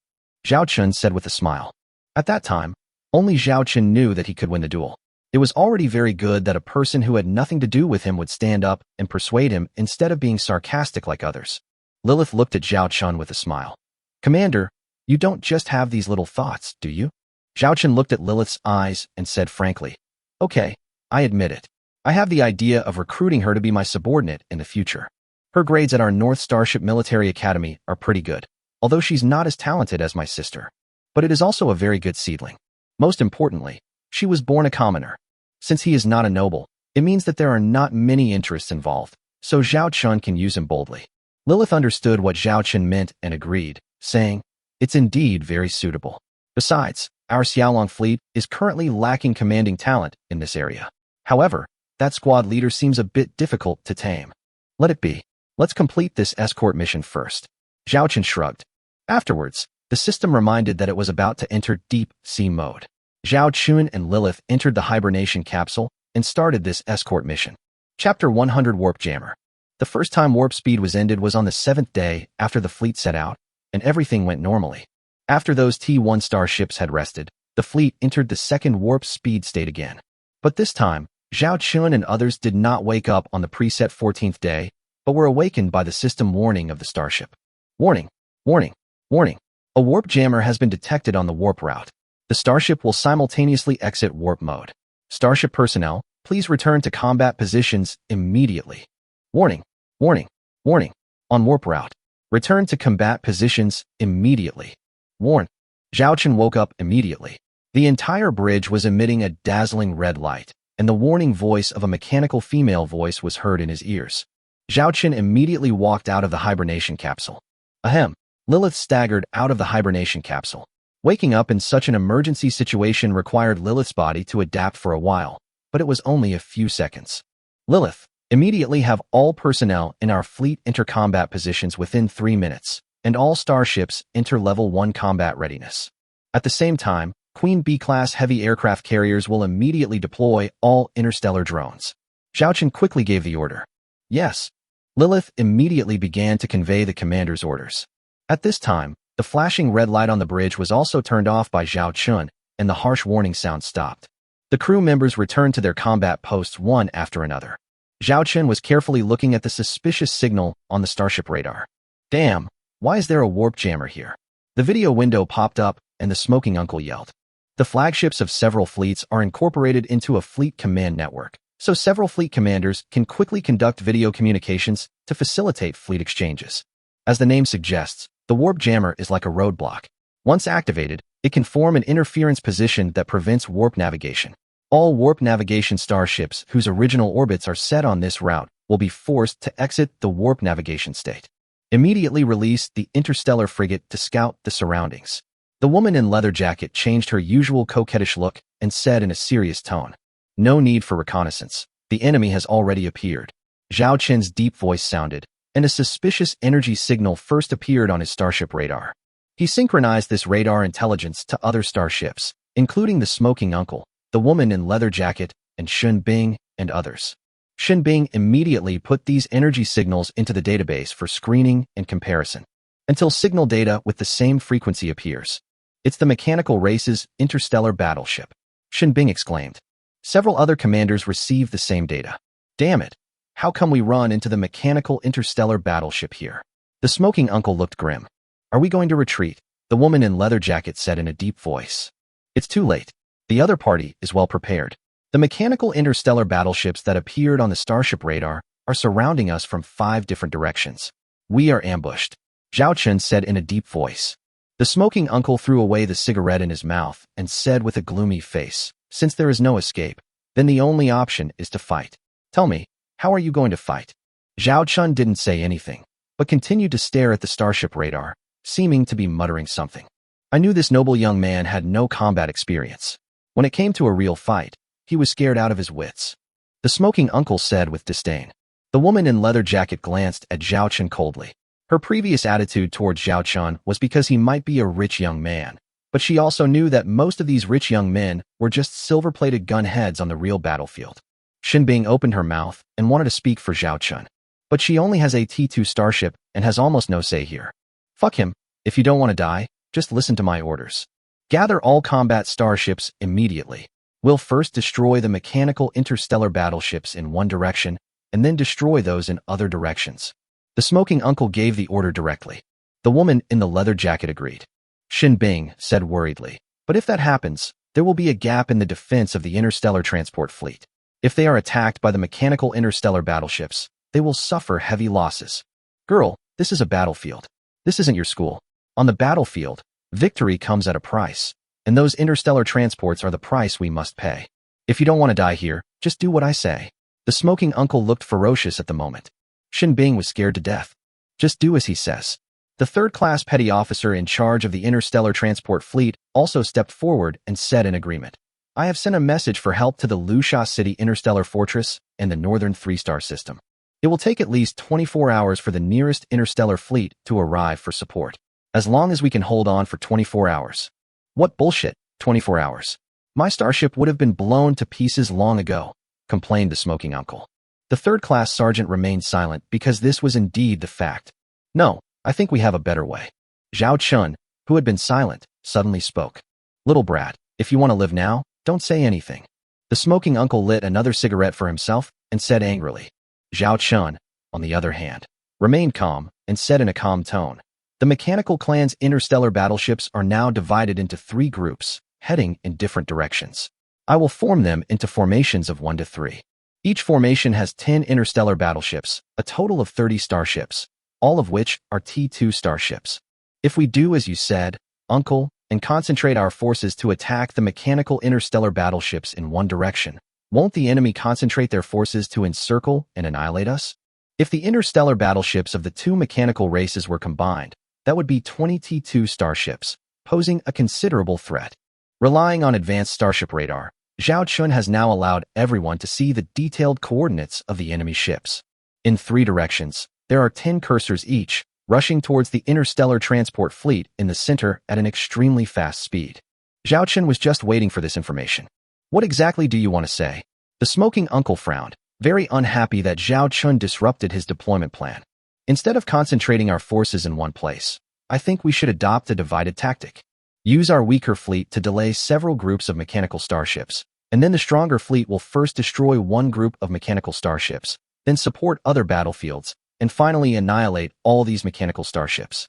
S1: Zhao Chun said with a smile. At that time, only Zhao Chun knew that he could win the duel. It was already very good that a person who had nothing to do with him would stand up and persuade him instead of being sarcastic like others. Lilith looked at Zhao Chun with a smile. Commander, you don't just have these little thoughts, do you? Zhao Chun looked at Lilith's eyes and said frankly, okay, I admit it. I have the idea of recruiting her to be my subordinate in the future. Her grades at our North Starship Military Academy are pretty good, although she's not as talented as my sister. But it is also a very good seedling. Most importantly, she was born a commoner. Since he is not a noble, it means that there are not many interests involved, so Zhao Chun can use him boldly. Lilith understood what Zhao Chun meant and agreed, saying, it's indeed very suitable. Besides, our Xiaolong fleet is currently lacking commanding talent in this area. However, that squad leader seems a bit difficult to tame. Let it be. Let's complete this escort mission first. Zhao Chun shrugged. Afterwards, the system reminded that it was about to enter deep sea mode. Zhao Chun and Lilith entered the hibernation capsule and started this escort mission. Chapter 100 Warp Jammer. The first time warp speed was ended was on the 7th day after the fleet set out, and everything went normally. After those T-1 starships had rested, the fleet entered the second warp speed state again. But this time, Zhao Chun and others did not wake up on the preset 14th day, but were awakened by the system warning of the starship. Warning, warning, warning. A warp jammer has been detected on the warp route. The starship will simultaneously exit warp mode. Starship personnel, please return to combat positions immediately. Warning, warning, warning. On warp route, return to combat positions immediately. Warn. Zhao Chun woke up immediately. The entire bridge was emitting a dazzling red light, and the warning voice of a mechanical female voice was heard in his ears. Zhao Chun immediately walked out of the hibernation capsule. Ahem. Lilith staggered out of the hibernation capsule. Waking up in such an emergency situation required Lilith's body to adapt for a while, but it was only a few seconds. Lilith, immediately have all personnel in our fleet enter combat positions within 3 minutes, and all starships enter level 1 combat readiness. At the same time, Queen B-class heavy aircraft carriers will immediately deploy all interstellar drones. Zhao Chun quickly gave the order. Yes. Lilith immediately began to convey the commander's orders. At this time, the flashing red light on the bridge was also turned off by Zhao Chun, and the harsh warning sound stopped. The crew members returned to their combat posts one after another. Zhao Chun was carefully looking at the suspicious signal on the starship radar. Damn, why is there a warp jammer here? The video window popped up, and the smoking uncle yelled. The flagships of several fleets are incorporated into a fleet command network, so several fleet commanders can quickly conduct video communications to facilitate fleet exchanges. As the name suggests, the warp jammer is like a roadblock. Once activated, it can form an interference position that prevents warp navigation. All warp navigation starships whose original orbits are set on this route will be forced to exit the warp navigation state. Immediately release the interstellar frigate to scout the surroundings. The woman in leather jacket changed her usual coquettish look and said in a serious tone, no need for reconnaissance. The enemy has already appeared. Zhao Chun's deep voice sounded, and a suspicious energy signal first appeared on his starship radar. He synchronized this radar intelligence to other starships, including the smoking uncle, the woman in leather jacket, and Shin Bing, and others. Shin Bing immediately put these energy signals into the database for screening and comparison, until signal data with the same frequency appears. It's the mechanical race's interstellar battleship, Shin Bing exclaimed. Several other commanders received the same data. Damn it! How come we run into the mechanical interstellar battleship here? The smoking uncle looked grim. Are we going to retreat? The woman in leather jacket said in a deep voice. It's too late. The other party is well prepared. The mechanical interstellar battleships that appeared on the starship radar are surrounding us from 5 different directions. We are ambushed, Zhao Chun said in a deep voice. The smoking uncle threw away the cigarette in his mouth and said with a gloomy face, since there is no escape, then the only option is to fight. Tell me, how are you going to fight? Zhao Chun didn't say anything, but continued to stare at the starship radar, seeming to be muttering something. I knew this noble young man had no combat experience. When it came to a real fight, he was scared out of his wits. The smoking uncle said with disdain. The woman in leather jacket glanced at Zhao Chun coldly. Her previous attitude towards Zhao Chun was because he might be a rich young man, but she also knew that most of these rich young men were just silver-plated gun heads on the real battlefield. Xinbing opened her mouth and wanted to speak for Zhao Chun, but she only has a T2 starship and has almost no say here. Fuck him. If you don't want to die, just listen to my orders. Gather all combat starships immediately. We'll first destroy the mechanical interstellar battleships in one direction and then destroy those in other directions. The smoking uncle gave the order directly. The woman in the leather jacket agreed. Xinbing said worriedly, but if that happens, there will be a gap in the defense of the interstellar transport fleet. If they are attacked by the mechanical interstellar battleships, they will suffer heavy losses. Girl, this is a battlefield. This isn't your school. On the battlefield, victory comes at a price, and those interstellar transports are the price we must pay. If you don't want to die here, just do what I say. The smoking uncle looked ferocious at the moment. Xinbing was scared to death. Just do as he says. The third-class petty officer in charge of the interstellar transport fleet also stepped forward and said in agreement, I have sent a message for help to the Lusha City Interstellar Fortress and the Northern Three-Star System. It will take at least 24 hours for the nearest interstellar fleet to arrive for support. As long as we can hold on for 24 hours. What bullshit, 24 hours. My starship would have been blown to pieces long ago, complained the smoking uncle. The third-class sergeant remained silent because this was indeed the fact. No, I think we have a better way. Zhao Chun, who had been silent, suddenly spoke. Little brat, if you want to live now, don't say anything. The smoking uncle lit another cigarette for himself and said angrily. Zhao Chun, on the other hand, remained calm and said in a calm tone, the mechanical clan's interstellar battleships are now divided into 3 groups, heading in different directions. I will form them into formations of 1 to 3. Each formation has 10 interstellar battleships, a total of 30 starships, all of which are T2 starships. If we do as you said, uncle, and concentrate our forces to attack the mechanical interstellar battleships in one direction, won't the enemy concentrate their forces to encircle and annihilate us? If the interstellar battleships of the 2 mechanical races were combined, that would be 20 T2 starships, posing a considerable threat. Relying on advanced starship radar, Zhao Chun has now allowed everyone to see the detailed coordinates of the enemy ships. In 3 directions, there are 10 cursors each, rushing towards the interstellar transport fleet in the center at an extremely fast speed. Zhao Chun was just waiting for this information. What exactly do you want to say? The smoking uncle frowned, very unhappy that Zhao Chun disrupted his deployment plan. Instead of concentrating our forces in one place, I think we should adopt a divided tactic. Use our weaker fleet to delay several groups of mechanical starships, and then the stronger fleet will first destroy one group of mechanical starships, then support other battlefields, and finally annihilate all these mechanical starships.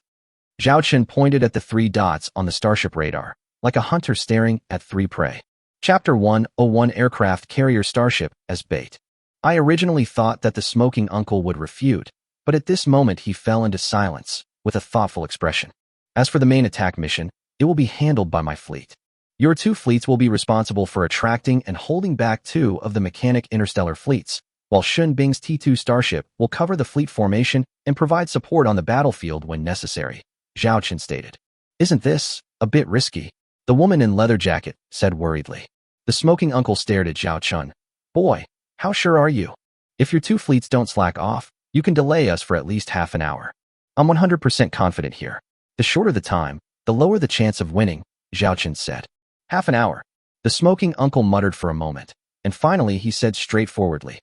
S1: Zhao Chun pointed at the 3 dots on the starship radar, like a hunter staring at 3 prey. Chapter 101 Aircraft Carrier Starship as bait. I originally thought that the smoking uncle would refute, but at this moment he fell into silence, with a thoughtful expression. As for the main attack mission, it will be handled by my fleet. Your 2 fleets will be responsible for attracting and holding back 2 of the mechanic interstellar fleets, while Xinbing's T2 starship will cover the fleet formation and provide support on the battlefield when necessary, Zhao Chun stated. Isn't this a bit risky? The woman in leather jacket said worriedly. The smoking uncle stared at Zhao Chun. Boy, how sure are you? If your 2 fleets don't slack off, you can delay us for at least half an hour. I'm 100% confident here. The shorter the time, the lower the chance of winning, Zhao Chun said. Half an hour. The smoking uncle muttered for a moment, and finally he said straightforwardly.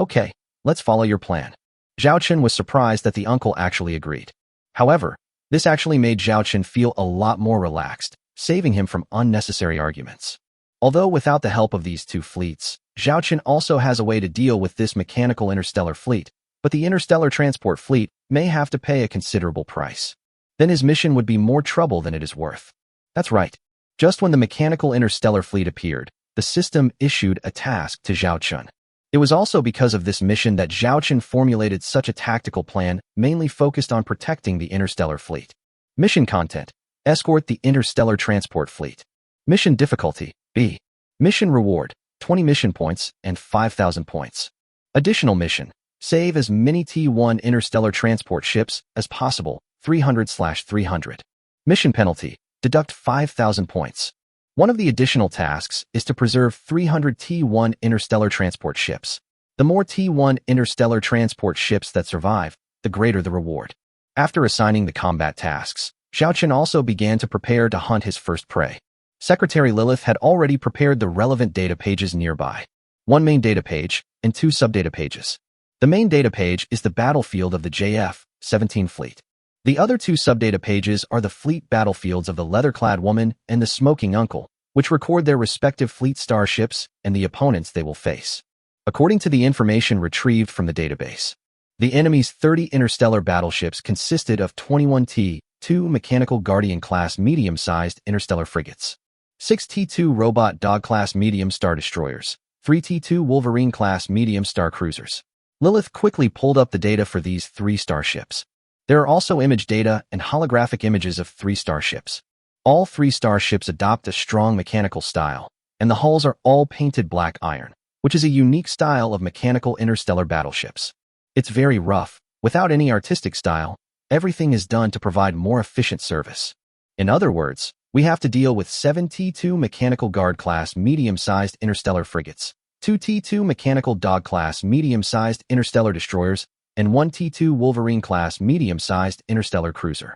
S1: Okay, let's follow your plan. Zhao Chun was surprised that the uncle actually agreed. However, this actually made Zhao Chun feel a lot more relaxed, saving him from unnecessary arguments. Although without the help of these 2 fleets, Zhao Chun also has a way to deal with this mechanical interstellar fleet, but the interstellar transport fleet may have to pay a considerable price. Then his mission would be more trouble than it is worth. That's right. Just when the mechanical interstellar fleet appeared, the system issued a task to Zhao Chun. It was also because of this mission that Zhao Chun formulated such a tactical plan mainly focused on protecting the interstellar fleet. Mission content: escort the interstellar transport fleet. Mission difficulty: B. Mission reward: 20 mission points and 5,000 points. Additional mission: save as many T1 interstellar transport ships as possible, 300/300. Mission penalty: deduct 5,000 points. One of the additional tasks is to preserve 300 T1 interstellar transport ships. The more T-1 interstellar transport ships that survive, the greater the reward. After assigning the combat tasks, Zhao Chen also began to prepare to hunt his first prey. Secretary Lilith had already prepared the relevant data pages nearby. One main data page and two sub-data pages. The main data page is the battlefield of the JF-17 fleet. The other two sub-data pages are the fleet battlefields of the leather-clad woman and the smoking uncle, which record their respective fleet starships and the opponents they will face. According to the information retrieved from the database, the enemy's 30 interstellar battleships consisted of 21 T-2 mechanical Guardian-class medium-sized interstellar frigates, 6 T-2 robot dog-class medium star destroyers, 3 T-2 Wolverine-class medium star cruisers. Lilith quickly pulled up the data for these 3 starships. There are also image data and holographic images of 3 starships. All 3 starships adopt a strong mechanical style, and the hulls are all painted black iron, which is a unique style of mechanical interstellar battleships. It's very rough, without any artistic style. Everything is done to provide more efficient service. In other words, we have to deal with 7 T-2 mechanical guard-class medium-sized interstellar frigates, 2 T-2 mechanical dog-class medium-sized interstellar destroyers, and 1 T-2 Wolverine-class medium-sized interstellar cruiser.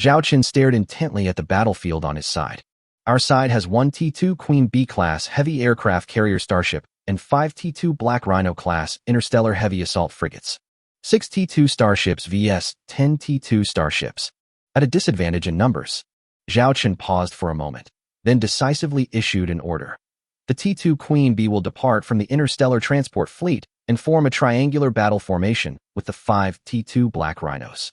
S1: Zhao Chen stared intently at the battlefield on his side. Our side has 1 T-2 Queen Bee-class heavy aircraft carrier starship and 5 T-2 Black Rhino-class interstellar heavy assault frigates. 6 T-2 starships vs 10 T-2 starships. At a disadvantage in numbers. Zhao Chen paused for a moment, then decisively issued an order. The T-2 Queen Bee will depart from the interstellar transport fleet and form a triangular battle formation with the 5 T-2 Black Rhinos.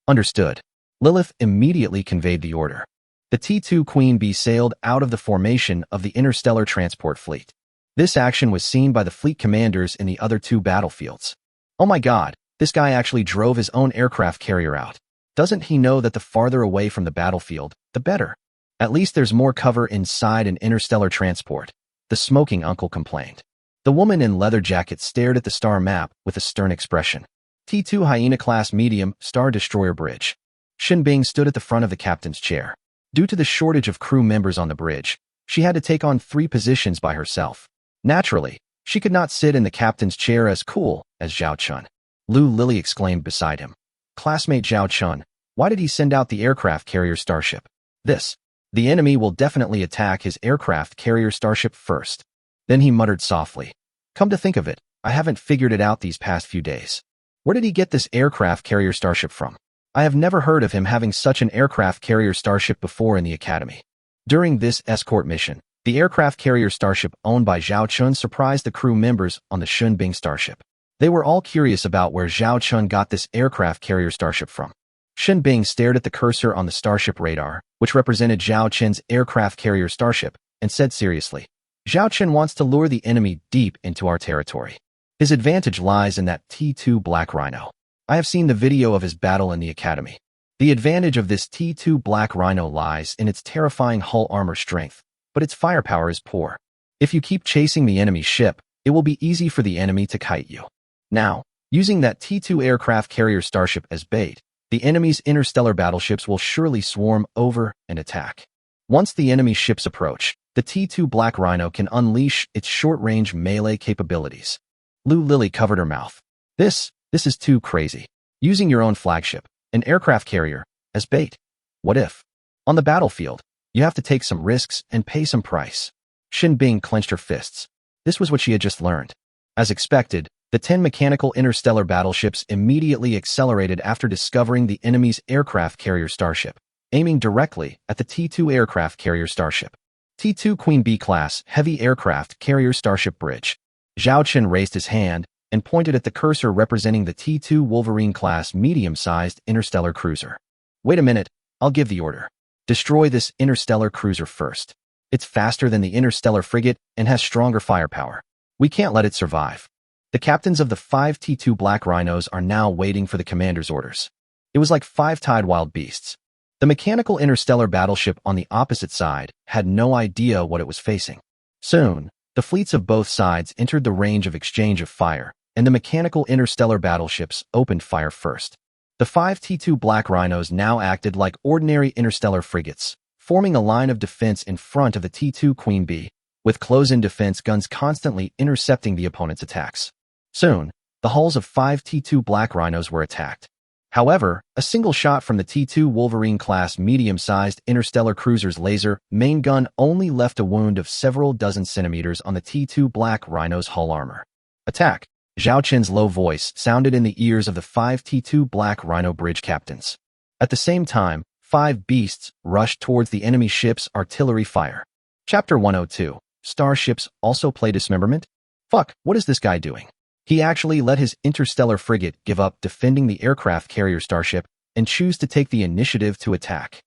S1: Understood. Lilith immediately conveyed the order. The T-2 Queen Bee sailed out of the formation of the interstellar transport fleet. This action was seen by the fleet commanders in the other 2 battlefields. Oh my god, this guy actually drove his own aircraft carrier out. Doesn't he know that the farther away from the battlefield, the better? At least there's more cover inside an interstellar transport, the smoking uncle complained. The woman in leather jacket stared at the star map with a stern expression. T-2 Hyena-class medium star destroyer bridge. Shin Bing stood at the front of the captain's chair. Due to the shortage of crew members on the bridge, she had to take on 3 positions by herself. Naturally, she could not sit in the captain's chair as cool as Zhao Chun. Lu Lily exclaimed beside him. Classmate Zhao Chun, why did he send out the aircraft carrier starship? The enemy will definitely attack his aircraft carrier starship first. Then he muttered softly. Come to think of it, I haven't figured it out these past few days. Where did he get this aircraft carrier starship from? I have never heard of him having such an aircraft carrier starship before in the academy. During this escort mission, the aircraft carrier starship owned by Zhao Chun surprised the crew members on the Shun Bing starship. They were all curious about where Zhao Chun got this aircraft carrier starship from. Shun Bing stared at the cursor on the starship radar, which represented Zhao Chen's aircraft carrier starship, and said seriously, Zhao Chen wants to lure the enemy deep into our territory. His advantage lies in that T-2 Black Rhino. I have seen the video of his battle in the academy. The advantage of this T-2 Black Rhino lies in its terrifying hull armor strength, but its firepower is poor. If you keep chasing the enemy ship, it will be easy for the enemy to kite you. Now, using that T-2 aircraft carrier starship as bait, the enemy's interstellar battleships will surely swarm over and attack. Once the enemy ships approach, the T-2 Black Rhino can unleash its short-range melee capabilities. Lu Lily covered her mouth. This is too crazy. Using your own flagship, an aircraft carrier, as bait. What if? On the battlefield, you have to take some risks and pay some price. Shin Bing clenched her fists. This was what she had just learned. As expected, the 10 mechanical interstellar battleships immediately accelerated after discovering the enemy's aircraft carrier starship, aiming directly at the T-2 aircraft carrier starship. T-2 Queen Bee-class heavy aircraft carrier starship bridge. Zhao Chen raised his hand and pointed at the cursor representing the T-2 Wolverine-class medium-sized interstellar cruiser. Wait a minute, I'll give the order. Destroy this interstellar cruiser first. It's faster than the interstellar frigate and has stronger firepower. We can't let it survive. The captains of the 5 T-2 Black Rhinos are now waiting for the commander's orders. It was like 5 tied wild beasts. The mechanical interstellar battleship on the opposite side had no idea what it was facing. Soon, the fleets of both sides entered the range of exchange of fire, and the mechanical interstellar battleships opened fire first. The 5 T-2 Black Rhinos now acted like ordinary interstellar frigates, forming a line of defense in front of the T-2 Queen Bee, with close-in defense guns constantly intercepting the opponent's attacks. Soon, the hulls of 5 T-2 Black Rhinos were attacked. However, a single shot from the T-2 Wolverine-class medium-sized interstellar cruiser's laser main gun only left a wound of several dozen centimeters on the T-2 Black Rhino's hull armor. Attack! Zhao Qin's low voice sounded in the ears of the 5 T-2 Black Rhino bridge captains. At the same time, 5 beasts rushed towards the enemy ship's artillery fire. Chapter 102. Starships also play dismemberment? Fuck, what is this guy doing? He actually let his interstellar frigate give up defending the aircraft carrier starship and choose to take the initiative to attack.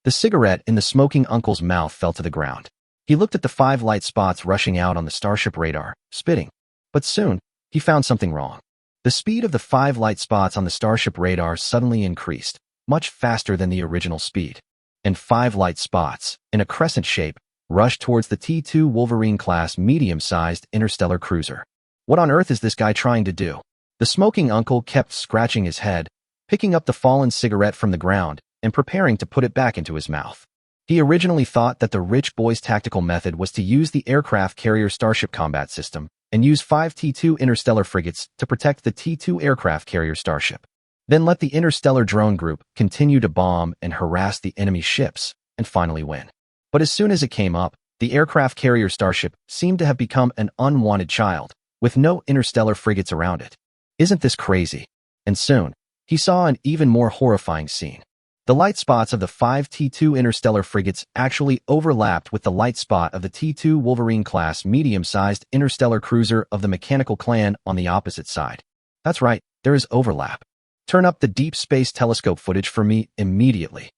S1: The cigarette in the smoking uncle's mouth fell to the ground. He looked at the 5 light spots rushing out on the starship radar, spitting. But soon, he found something wrong. The speed of the 5 light spots on the starship radar suddenly increased, much faster than the original speed. And 5 light spots, in a crescent shape, rushed towards the T-2 Wolverine-class medium-sized interstellar cruiser. What on earth is this guy trying to do? The smoking uncle kept scratching his head, picking up the fallen cigarette from the ground and preparing to put it back into his mouth. He originally thought that the rich boy's tactical method was to use the aircraft carrier starship combat system and use 5 T-2 interstellar frigates to protect the T-2 aircraft carrier starship. Then let the interstellar drone group continue to bomb and harass the enemy ships and finally win. But as soon as it came up, the aircraft carrier starship seemed to have become an unwanted child, with no interstellar frigates around it. Isn't this crazy? And soon, he saw an even more horrifying scene. The light spots of the 5 T-2 interstellar frigates actually overlapped with the light spot of the T-2 Wolverine-class medium-sized interstellar cruiser of the mechanical clan on the opposite side. That's right, there is overlap. Turn up the deep space telescope footage for me immediately.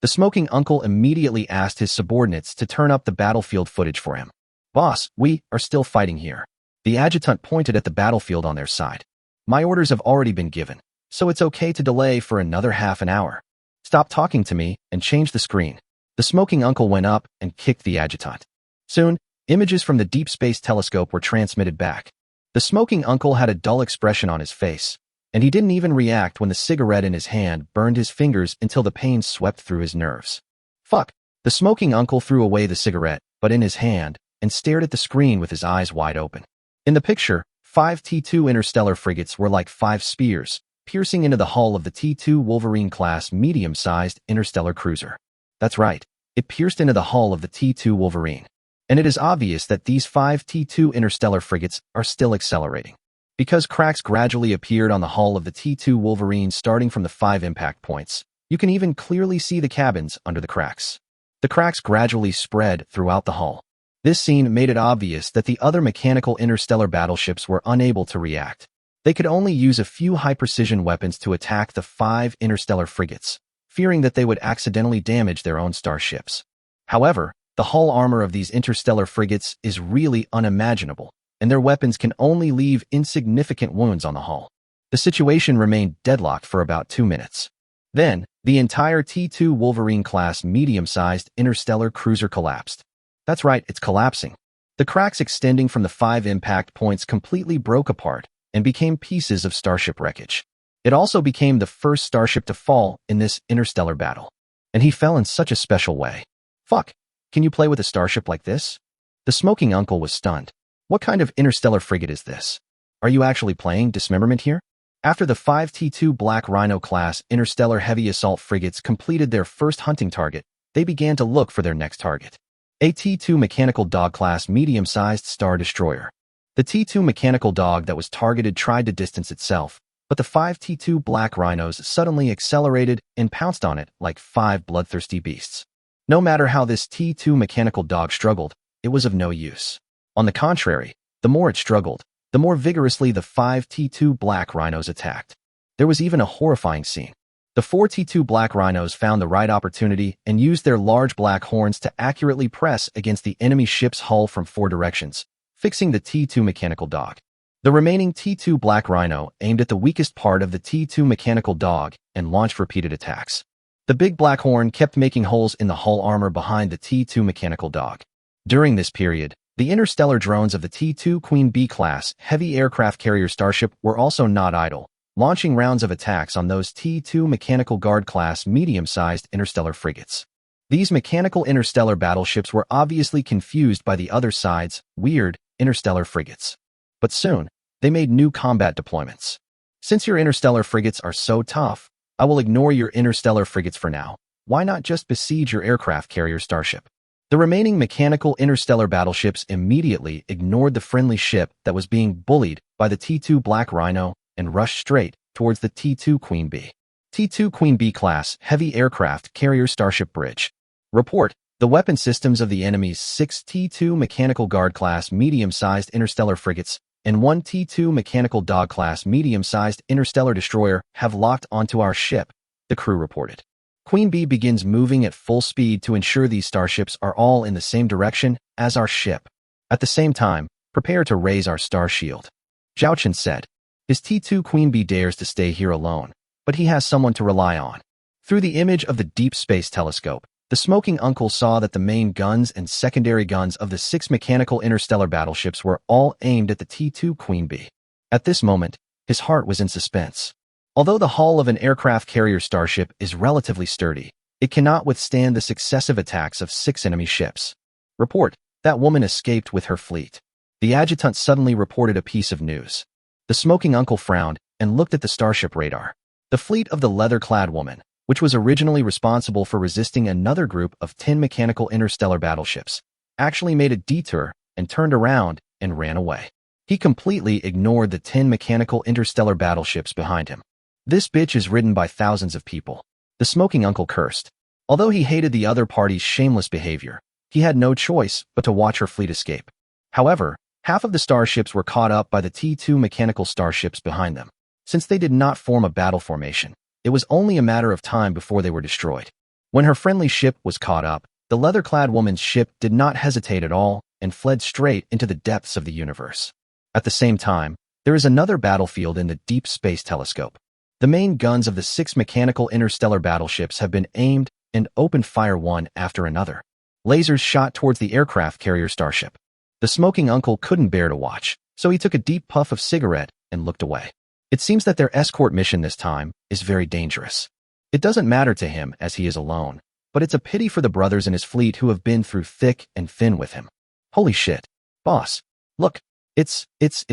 S1: The smoking uncle immediately asked his subordinates to turn up the battlefield footage for him. Boss, we are still fighting here. The adjutant pointed at the battlefield on their side. My orders have already been given, so it's okay to delay for another half an hour. Stop talking to me and change the screen. The smoking uncle went up and kicked the adjutant. Soon, images from the deep space telescope were transmitted back. The smoking uncle had a dull expression on his face, and he didn't even react when the cigarette in his hand burned his fingers until the pain swept through his nerves. Fuck. The smoking uncle threw away the cigarette, but in his hand, and stared at the screen with his eyes wide open. In the picture, 5 T-2 interstellar frigates were like 5 spears, piercing into the hull of the T-2 Wolverine-class medium-sized interstellar cruiser. That's right, it pierced into the hull of the T-2 Wolverine. And it is obvious that these 5 T-2 interstellar frigates are still accelerating. Because cracks gradually appeared on the hull of the T-2 Wolverine starting from the 5 impact points, you can even clearly see the cabins under the cracks. The cracks gradually spread throughout the hull. This scene made it obvious that the other mechanical interstellar battleships were unable to react. They could only use a few high-precision weapons to attack the 5 interstellar frigates, fearing that they would accidentally damage their own starships. However, the hull armor of these interstellar frigates is really unimaginable, and their weapons can only leave insignificant wounds on the hull. The situation remained deadlocked for about 2 minutes. Then, the entire T-2 Wolverine-class medium-sized interstellar cruiser collapsed. That's right, it's collapsing. The cracks extending from the 5 impact points completely broke apart and became pieces of starship wreckage. It also became the first starship to fall in this interstellar battle. And he fell in such a special way. Fuck, can you play with a starship like this? The smoking uncle was stunned. What kind of interstellar frigate is this? Are you actually playing dismemberment here? After the 5 T-2 Black Rhino class interstellar heavy assault frigates completed their first hunting target, they began to look for their next target. A T-2 mechanical dog class medium-sized star destroyer. The T-2 mechanical dog that was targeted tried to distance itself, but the 5 T-2 Black Rhinos suddenly accelerated and pounced on it like 5 bloodthirsty beasts. No matter how this T-2 mechanical dog struggled, it was of no use. On the contrary, the more it struggled, the more vigorously the 5 T-2 Black Rhinos attacked. There was even a horrifying scene. The 4 T-2 Black Rhinos found the right opportunity and used their large black horns to accurately press against the enemy ship's hull from 4 directions, fixing the T-2 mechanical dog. The remaining T-2 Black Rhino aimed at the weakest part of the T-2 mechanical dog and launched repeated attacks. The big black horn kept making holes in the hull armor behind the T-2 mechanical dog. During this period, the interstellar drones of the T-2 Queen Bee-class heavy aircraft carrier starship were also not idle, launching rounds of attacks on those T-2 mechanical guard-class medium-sized interstellar frigates. These mechanical interstellar battleships were obviously confused by the other side's weird interstellar frigates. But soon, They made new combat deployments. Since your interstellar frigates are so tough, I will ignore your interstellar frigates for now. Why not just besiege your aircraft carrier starship? The remaining mechanical interstellar battleships immediately ignored the friendly ship that was being bullied by the T-2 Black Rhino and rushed straight towards the T-2 Queen Bee. T-2 Queen Bee class heavy aircraft carrier starship bridge. Report: the weapon systems of the enemy's 6 T-2 mechanical guard class medium-sized interstellar frigates and 1 T-2 mechanical dog class medium-sized interstellar destroyer have locked onto our ship, the crew reported. Queen Bee begins moving at full speed to ensure these starships are all in the same direction as our ship. At the same time, prepare to raise our star shield. Zhao Chen said. His T-2 Queen Bee dares to stay here alone, but he has someone to rely on. Through the image of the Deep Space Telescope, the smoking uncle saw that the main guns and secondary guns of the 6 mechanical interstellar battleships were all aimed at the T-2 Queen Bee. At this moment, his heart was in suspense. Although the hull of an aircraft carrier starship is relatively sturdy, it cannot withstand the successive attacks of 6 enemy ships. Report: that woman escaped with her fleet. The adjutant suddenly reported a piece of news. The smoking uncle frowned and looked at the starship radar. The fleet of the leather-clad woman, which was originally responsible for resisting another group of 10 mechanical interstellar battleships, actually made a detour and turned around and ran away. He completely ignored the 10 mechanical interstellar battleships behind him. This bitch is ridden by thousands of people. The smoking uncle cursed. Although he hated the other party's shameless behavior, he had no choice but to watch her fleet escape. However, half of the starships were caught up by the T-2 mechanical starships behind them. Since they did not form a battle formation, it was only a matter of time before they were destroyed. When her friendly ship was caught up, the leather-clad woman's ship did not hesitate at all and fled straight into the depths of the universe. At the same time, there is another battlefield in the Deep Space Telescope. The main guns of the 6 mechanical interstellar battleships have been aimed and opened fire one after another. Lasers shot towards the aircraft carrier starship. The smoking uncle couldn't bear to watch, so he took a deep puff of cigarette and looked away. It seems that their escort mission this time is very dangerous. It doesn't matter to him as he is alone, but it's a pity for the brothers in his fleet who have been through thick and thin with him. Holy shit. Boss. Look. It's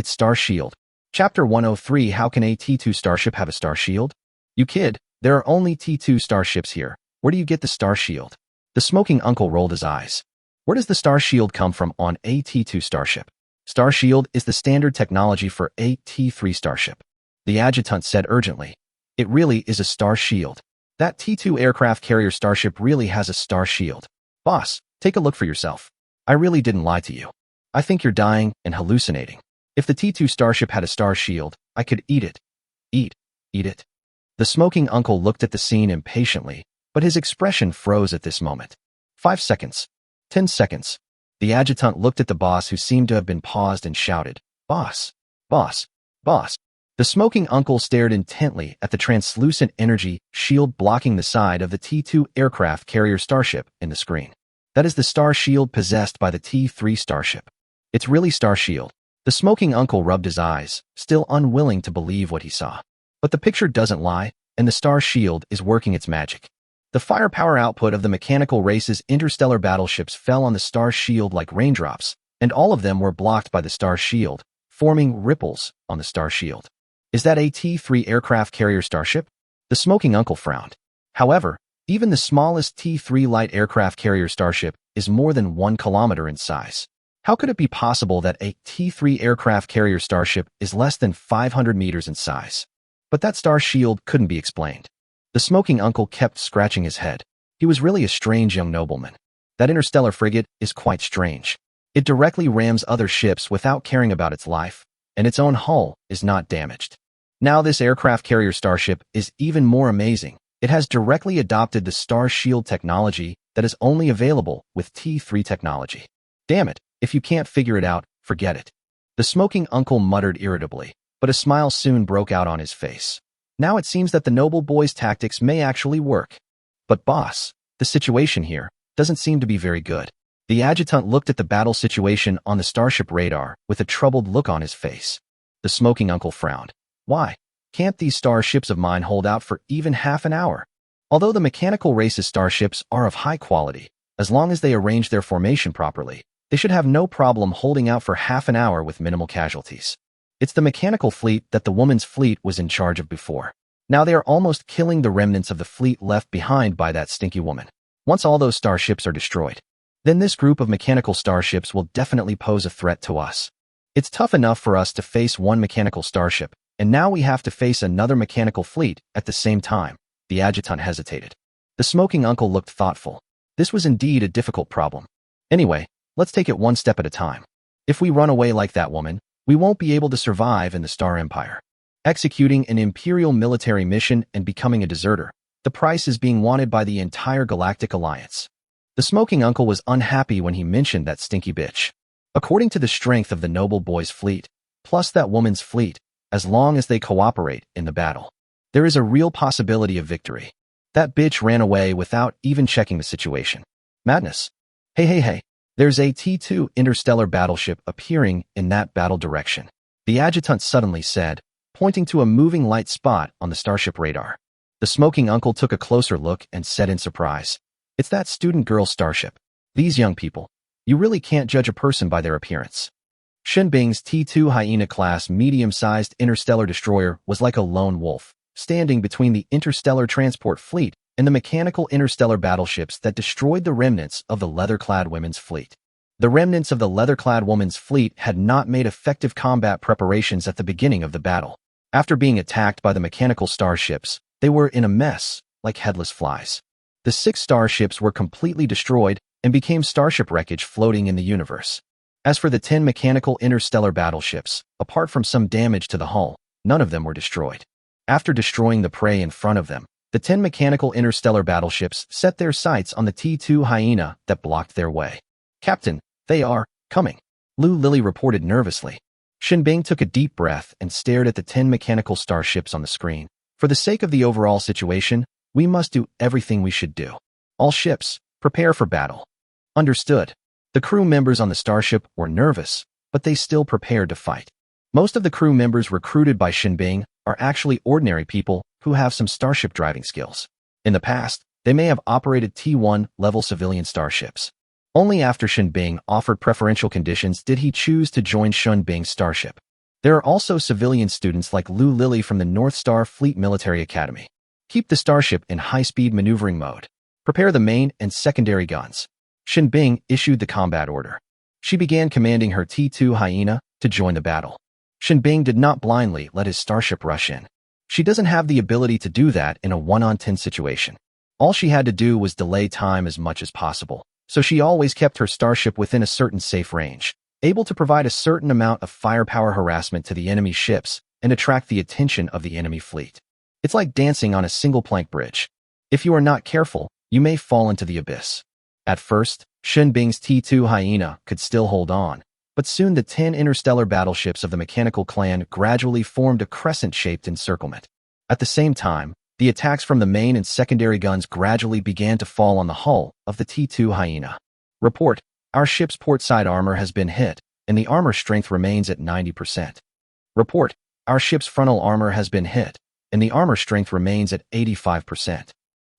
S1: Star Shield. Chapter 103. How can a T-2 starship have a star shield? You kid, there are only T-2 starships here. Where do you get the star shield? The smoking uncle rolled his eyes. Where does the star shield come from on a T-2 starship? Star shield is the standard technology for a T-3 starship. The adjutant said urgently. It really is a star shield. That T-2 aircraft carrier starship really has a star shield. Boss, take a look for yourself. I really didn't lie to you. I think you're dying and hallucinating. If the T-2 starship had a star shield, I could eat it. Eat it. The smoking uncle looked at the scene impatiently, but his expression froze at this moment. 5 seconds. 10 seconds. The adjutant looked at the boss who seemed to have been paused and shouted, Boss! Boss! Boss! The smoking uncle stared intently at the translucent energy shield blocking the side of the T-2 aircraft carrier starship in the screen. That is the star shield possessed by the T-3 starship. It's really star shield. The smoking uncle rubbed his eyes, still unwilling to believe what he saw. But the picture doesn't lie, and the star shield is working its magic. The firepower output of the mechanical race's interstellar battleships fell on the star shield like raindrops, and all of them were blocked by the star shield, forming ripples on the star shield. Is that a T-3 aircraft carrier starship? The smoking uncle frowned. However, even the smallest T-3 light aircraft carrier starship is more than 1 kilometer in size. How could it be possible that a T-3 aircraft carrier starship is less than 500 meters in size? But that star shield couldn't be explained. The smoking uncle kept scratching his head. He was really a strange young nobleman. That interstellar frigate is quite strange. It directly rams other ships without caring about its life, and its own hull is not damaged. Now this aircraft carrier starship is even more amazing. It has directly adopted the star shield technology that is only available with T-3 technology. Damn it. If you can't figure it out, forget it. The smoking uncle muttered irritably, but a smile soon broke out on his face. Now it seems that the noble boy's tactics may actually work. But boss, the situation here doesn't seem to be very good. The adjutant looked at the battle situation on the starship radar with a troubled look on his face. The smoking uncle frowned. Why? Can't these starships of mine hold out for even half an hour? Although the mechanical race's starships are of high quality, as long as they arrange their formation properly, they should have no problem holding out for half an hour with minimal casualties. It's the mechanical fleet that the woman's fleet was in charge of before. Now they are almost killing the remnants of the fleet left behind by that stinky woman. Once all those starships are destroyed, then this group of mechanical starships will definitely pose a threat to us. It's tough enough for us to face one mechanical starship, and now we have to face another mechanical fleet at the same time. The adjutant hesitated. The smoking uncle looked thoughtful. This was indeed a difficult problem. Anyway, let's take it one step at a time. If we run away like that woman, we won't be able to survive in the Star Empire. Executing an imperial military mission and becoming a deserter, the price is being wanted by the entire Galactic Alliance. The smoking uncle was unhappy when he mentioned that stinky bitch. According to the strength of the noble boy's fleet, plus that woman's fleet, as long as they cooperate in the battle, there is a real possibility of victory. That bitch ran away without even checking the situation. Madness. Hey. There's a T2 interstellar battleship appearing in that battle direction, the adjutant suddenly said, pointing to a moving light spot on the starship radar. The smoking uncle took a closer look and said in surprise, "It's that student girl starship. These young people. You really can't judge a person by their appearance." Shinbing's T2 Hyena-class medium-sized interstellar destroyer was like a lone wolf, standing between the interstellar transport fleet and the mechanical interstellar battleships that destroyed the remnants of the leather-clad women's fleet. The remnants of the leather-clad woman's fleet had not made effective combat preparations at the beginning of the battle. After being attacked by the mechanical starships, they were in a mess, like headless flies. The 6 starships were completely destroyed and became starship wreckage floating in the universe. As for the 10 mechanical interstellar battleships, apart from some damage to the hull, none of them were destroyed. After destroying the prey in front of them, the 10 mechanical interstellar battleships set their sights on the T2 Hyena that blocked their way. "Captain, they are coming," Lu Lily reported nervously. Shinbing took a deep breath and stared at the 10 mechanical starships on the screen. For the sake of the overall situation, we must do everything we should do. All ships, prepare for battle. Understood. The crew members on the starship were nervous, but they still prepared to fight. Most of the crew members recruited by Shinbing are actually ordinary people who have some starship driving skills. In the past, they may have operated T1 level civilian starships. Only after Shinbing offered preferential conditions did he choose to join Shinbing's starship. There are also civilian students like Lu Lily from the North Star Fleet Military Academy. Keep the starship in high-speed maneuvering mode. Prepare the main and secondary guns. Shinbing issued the combat order. She began commanding her T2 Hyena to join the battle. Shinbing did not blindly let his starship rush in. She doesn't have the ability to do that in a 1-on-10 situation. All she had to do was delay time as much as possible, so she always kept her starship within a certain safe range, able to provide a certain amount of firepower harassment to the enemy ships and attract the attention of the enemy fleet. It's like dancing on a single-plank bridge. If you are not careful, you may fall into the abyss. At first, Shinbing's T2 Hyena could still hold on, but soon the 10 interstellar battleships of the mechanical clan gradually formed a crescent-shaped encirclement. At the same time, the attacks from the main and secondary guns gradually began to fall on the hull of the T2 Hyena. Report, our ship's portside armor has been hit, and the armor strength remains at 90%. Report, our ship's frontal armor has been hit, and the armor strength remains at 85%.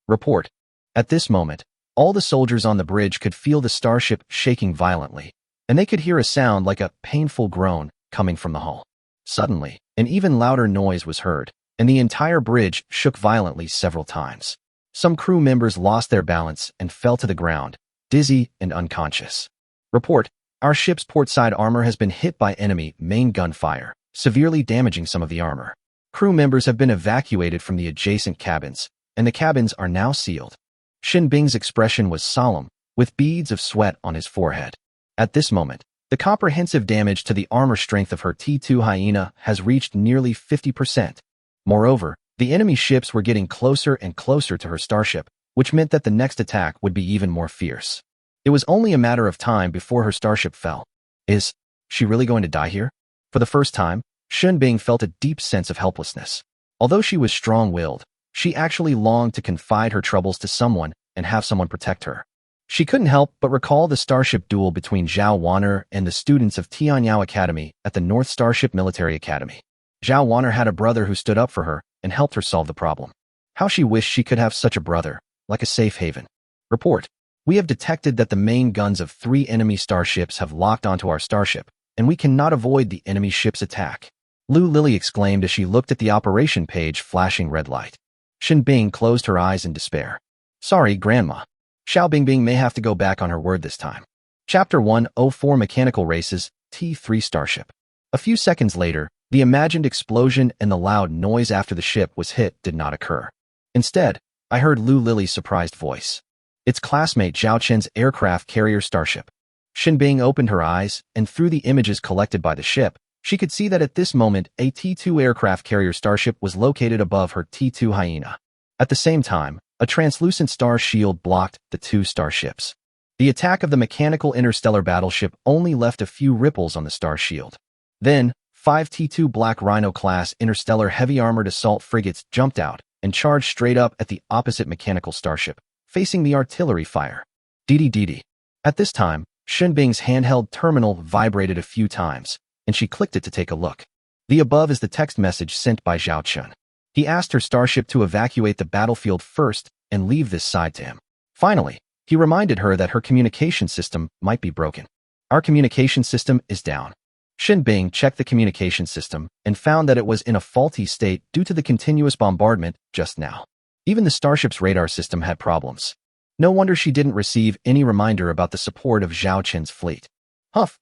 S1: Report, at this moment, all the soldiers on the bridge could feel the starship shaking violently, and they could hear a sound like a painful groan coming from the hull. Suddenly, an even louder noise was heard, and the entire bridge shook violently several times. Some crew members lost their balance and fell to the ground, dizzy and unconscious. Report, our ship's portside armor has been hit by enemy main gunfire, severely damaging some of the armor. Crew members have been evacuated from the adjacent cabins, and the cabins are now sealed. Shinbing's expression was solemn, with beads of sweat on his forehead. At this moment, the comprehensive damage to the armor strength of her T2 Hyena has reached nearly 50%. Moreover, the enemy ships were getting closer and closer to her starship, which meant that the next attack would be even more fierce. It was only a matter of time before her starship fell. Is she really going to die here? For the first time, Shinbing felt a deep sense of helplessness. Although she was strong-willed, she actually longed to confide her troubles to someone and have someone protect her. She couldn't help but recall the starship duel between Zhao Wanner and the students of Tianyao Academy at the North Starship Military Academy. Zhao Wanner had a brother who stood up for her and helped her solve the problem. How she wished she could have such a brother, like a safe haven. Report, we have detected that the main guns of 3 enemy starships have locked onto our starship, and we cannot avoid the enemy ship's attack. Lu Lily exclaimed as she looked at the operation page flashing red light. Shin Bing closed her eyes in despair. Sorry, Grandma. Xiao Bingbing may have to go back on her word this time. Chapter 104 Mechanical Races, T3 Starship. A few seconds later, the imagined explosion and the loud noise after the ship was hit did not occur. Instead, I heard Lu Lily's surprised voice. It's classmate Zhao Chen's aircraft carrier starship. Shin Bing opened her eyes, and through the images collected by the ship, she could see that at this moment a T2 aircraft carrier starship was located above her T2 Hyena. At the same time, a translucent star shield blocked the two starships. The attack of the mechanical interstellar battleship only left a few ripples on the star shield. Then, 5 T2 Black Rhino-class interstellar heavy-armored assault frigates jumped out and charged straight up at the opposite mechanical starship, facing the artillery fire. Dee. At this time, Shin Bing's handheld terminal vibrated a few times, and she clicked it to take a look. The above is the text message sent by Zhao Chen. He asked her starship to evacuate the battlefield first and leave this side to him. Finally, he reminded her that her communication system might be broken. Our communication system is down. Shin Bing checked the communication system and found that it was in a faulty state due to the continuous bombardment just now. Even the starship's radar system had problems. No wonder she didn't receive any reminder about the support of Zhao Chen's fleet. Huff.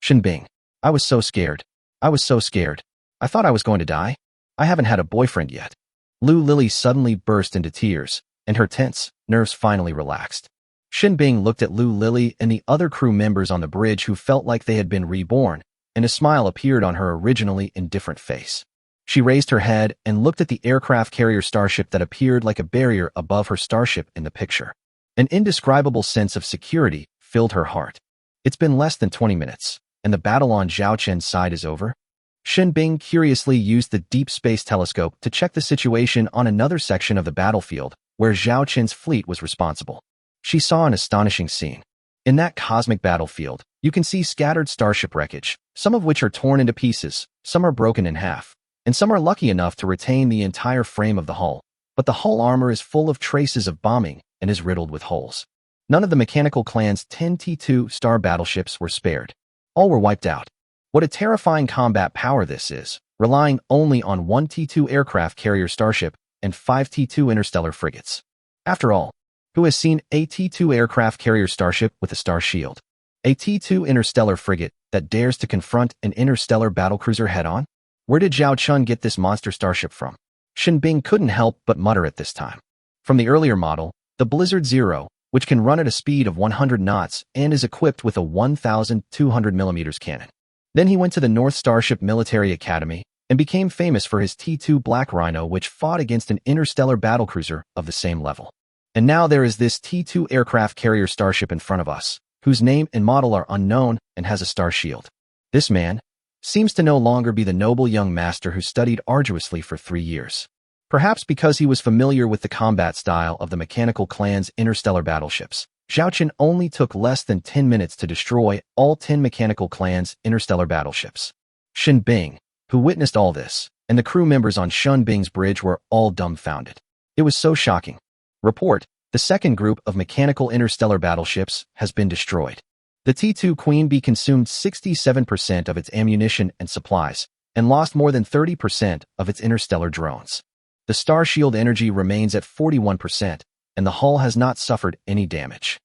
S1: Shin Bing. I was so scared. I thought I was going to die. I haven't had a boyfriend yet. Lu Lily suddenly burst into tears, and her tense nerves finally relaxed. Shin Bing looked at Lu Lily and the other crew members on the bridge who felt like they had been reborn, and a smile appeared on her originally indifferent face. She raised her head and looked at the aircraft carrier starship that appeared like a barrier above her starship in the picture. An indescribable sense of security filled her heart. It's been less than 20 minutes, and the battle on Zhao Chen's side is over? Shin Bing curiously used the deep space telescope to check the situation on another section of the battlefield where Zhao Chen's fleet was responsible. She saw an astonishing scene. In that cosmic battlefield, you can see scattered starship wreckage, some of which are torn into pieces, some are broken in half, and some are lucky enough to retain the entire frame of the hull. But the hull armor is full of traces of bombing and is riddled with holes. None of the mechanical clan's 10 T2 star battleships were spared. All were wiped out. What a terrifying combat power this is, relying only on 1 T2 aircraft carrier starship and 5 T2 interstellar frigates. After all, who has seen a T2 aircraft carrier starship with a star shield? A T2 interstellar frigate that dares to confront an interstellar battlecruiser head-on? Where did Zhao Chen get this monster starship from? Shin Bing couldn't help but mutter at this time. From the earlier model, the Blizzard Zero, which can run at a speed of 100 knots and is equipped with a 1,200mm cannon. Then he went to the North Starship Military Academy and became famous for his T2 Black Rhino, which fought against an interstellar battlecruiser of the same level. And now there is this T2 aircraft carrier starship in front of us, whose name and model are unknown and has a star shield. This man seems to no longer be the noble young master who studied arduously for 3 years. Perhaps because he was familiar with the combat style of the mechanical clan's interstellar battleships, Zhao Chen only took less than 10 minutes to destroy all 10 mechanical clan's interstellar battleships. Shin Bing, who witnessed all this, and the crew members on Shin Bing's bridge were all dumbfounded. It was so shocking. Report, the second group of mechanical interstellar battleships has been destroyed. The T2 Queen Bee consumed 67% of its ammunition and supplies, and lost more than 30% of its interstellar drones. The star shield energy remains at 41%, and the hull has not suffered any damage.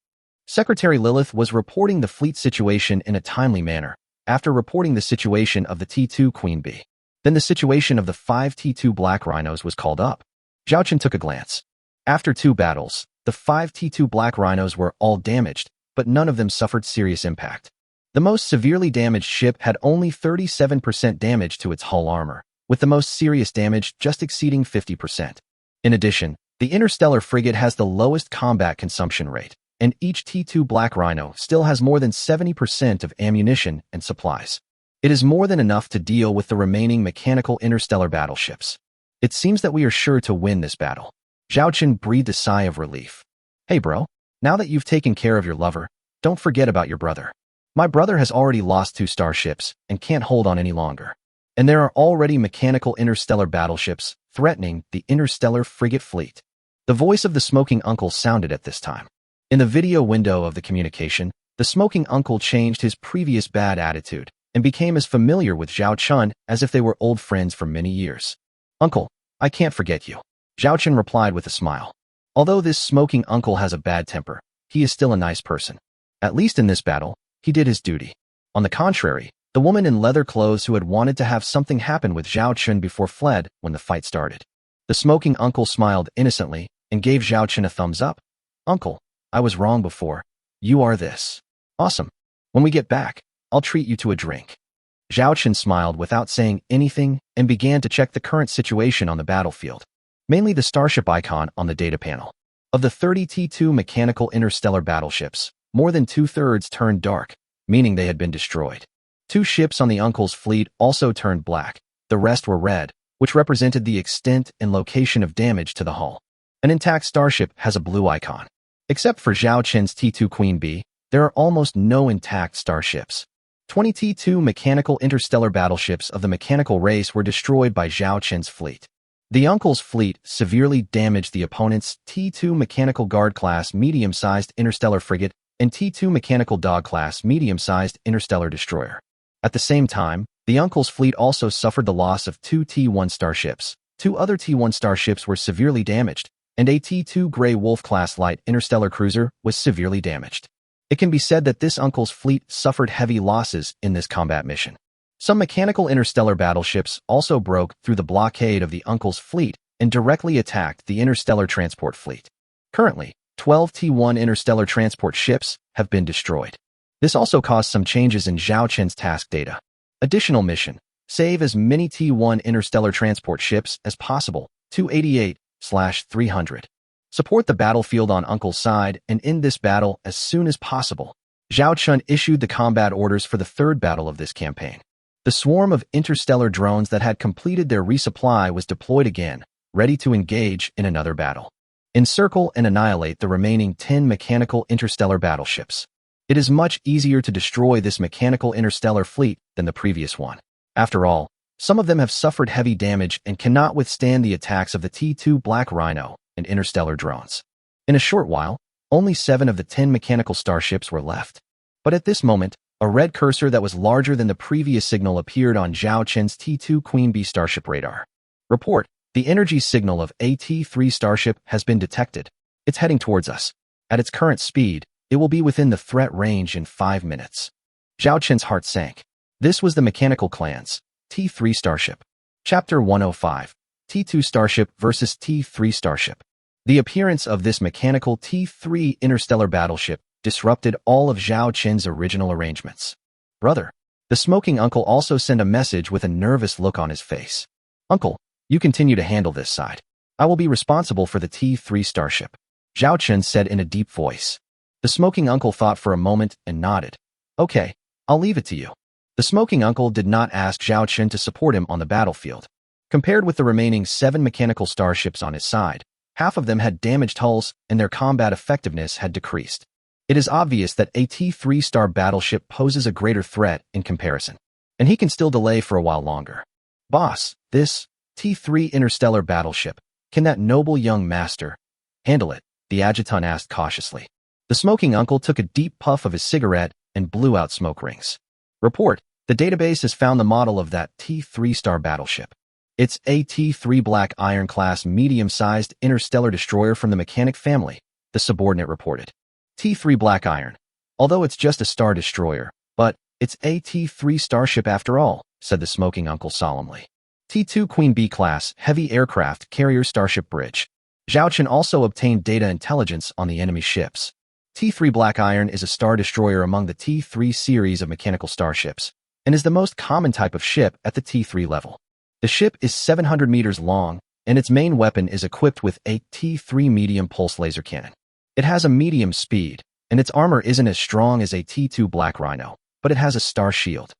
S1: Secretary Lilith was reporting the fleet situation in a timely manner, after reporting the situation of the T2 Queen Bee. Then the situation of the 5 T2 Black Rhinos was called up. Zhao Chen took a glance. After 2 battles, the 5 T2 Black Rhinos were all damaged, but none of them suffered serious impact. The most severely damaged ship had only 37% damage to its hull armor, with the most serious damage just exceeding 50%. In addition, the interstellar frigate has the lowest combat consumption rate, and each T2 Black Rhino still has more than 70% of ammunition and supplies. It is more than enough to deal with the remaining mechanical interstellar battleships. It seems that we are sure to win this battle. Zhao Chen breathed a sigh of relief. Hey bro, now that you've taken care of your lover, don't forget about your brother. My brother has already lost 2 starships and can't hold on any longer. And there are already mechanical interstellar battleships threatening the interstellar frigate fleet. The voice of the smoking uncle sounded at this time. In the video window of the communication, the smoking uncle changed his previous bad attitude and became as familiar with Zhao Chun as if they were old friends for many years. "Uncle, I can't forget you," Zhao Chun replied with a smile. Although this smoking uncle has a bad temper, he is still a nice person. At least in this battle, he did his duty. On the contrary, the woman in leather clothes who had wanted to have something happen with Zhao Chun before fled when the fight started. The smoking uncle smiled innocently and gave Zhao Chun a thumbs up. "Uncle, I was wrong before. You are this. Awesome. When we get back, I'll treat you to a drink." Zhao Chun smiled without saying anything and began to check the current situation on the battlefield, mainly the starship icon on the data panel. Of the 30 T2 mechanical interstellar battleships, more than 2/3 turned dark, meaning they had been destroyed. 2 ships on the uncle's fleet also turned black. The rest were red, which represented the extent and location of damage to the hull. An intact starship has a blue icon. Except for Zhao Chen's T2 Queen Bee, there are almost no intact starships. 20 T2 mechanical interstellar battleships of the mechanical race were destroyed by Zhao Chen's fleet. The uncle's fleet severely damaged the opponent's T2 mechanical guard-class medium-sized interstellar frigate and T2 mechanical dog-class medium-sized interstellar destroyer. At the same time, the uncle's fleet also suffered the loss of 2 T1 starships. 2 other T1 starships were severely damaged, and a T2 Grey Wolf-class light interstellar cruiser was severely damaged. It can be said that this uncle's fleet suffered heavy losses in this combat mission. Some mechanical interstellar battleships also broke through the blockade of the uncle's fleet and directly attacked the interstellar transport fleet. Currently, 12 T1 interstellar transport ships have been destroyed. This also caused some changes in Zhao Chen's task data. Additional mission: save as many T1 interstellar transport ships as possible, 288/300. Support the battlefield on Uncle's side and end this battle as soon as possible. Zhao Chun issued the combat orders for the 3rd battle of this campaign. The swarm of interstellar drones that had completed their resupply was deployed again, ready to engage in another battle. Encircle and annihilate the remaining 10 mechanical interstellar battleships. It is much easier to destroy this mechanical interstellar fleet than the previous one. After all, some of them have suffered heavy damage and cannot withstand the attacks of the T2 Black Rhino and interstellar drones. In a short while, only 7 of the 10 mechanical starships were left. But at this moment, a red cursor that was larger than the previous signal appeared on Zhao Chen's T2 Queen Bee starship radar. Report: the energy signal of a T3 starship has been detected. It's heading towards us. At its current speed, it will be within the threat range in 5 minutes. Zhao Chen's heart sank. This was the Mechanical Clan's T3 starship. Chapter 105. T2 starship versus T3 starship. The appearance of this mechanical T3 interstellar battleship disrupted all of Zhao Chen's original arrangements. "Brother." The smoking uncle also sent a message with a nervous look on his face. "Uncle, you continue to handle this side. I will be responsible for the T3 starship," Zhao Chen said in a deep voice. The smoking uncle thought for a moment and nodded. "Okay, I'll leave it to you." The smoking uncle did not ask Zhao Chen to support him on the battlefield. Compared with the remaining 7 mechanical starships on his side, half of them had damaged hulls and their combat effectiveness had decreased. It is obvious that a T3 star battleship poses a greater threat in comparison, and he can still delay for a while longer. "Boss, this T3 interstellar battleship, can that noble young master handle it?" the adjutant asked cautiously. The smoking uncle took a deep puff of his cigarette and blew out smoke rings. "Report: the database has found the model of that T3 star battleship. It's a T3 Black Iron class medium-sized interstellar destroyer from the mechanic family," the subordinate reported. T3 Black Iron. Although it's just a star destroyer, but it's a T3 starship after all, said the smoking uncle solemnly. T2 Queen Bee class heavy aircraft carrier starship bridge. Zhao Chen also obtained data intelligence on the enemy ships. T3 Black Iron is a star destroyer among the T3 series of mechanical starships, and is the most common type of ship at the T3 level. The ship is 700 meters long, and its main weapon is equipped with a T3 medium pulse laser cannon. It has a medium speed, and its armor isn't as strong as a T2 Black Rhino, but it has a star shield.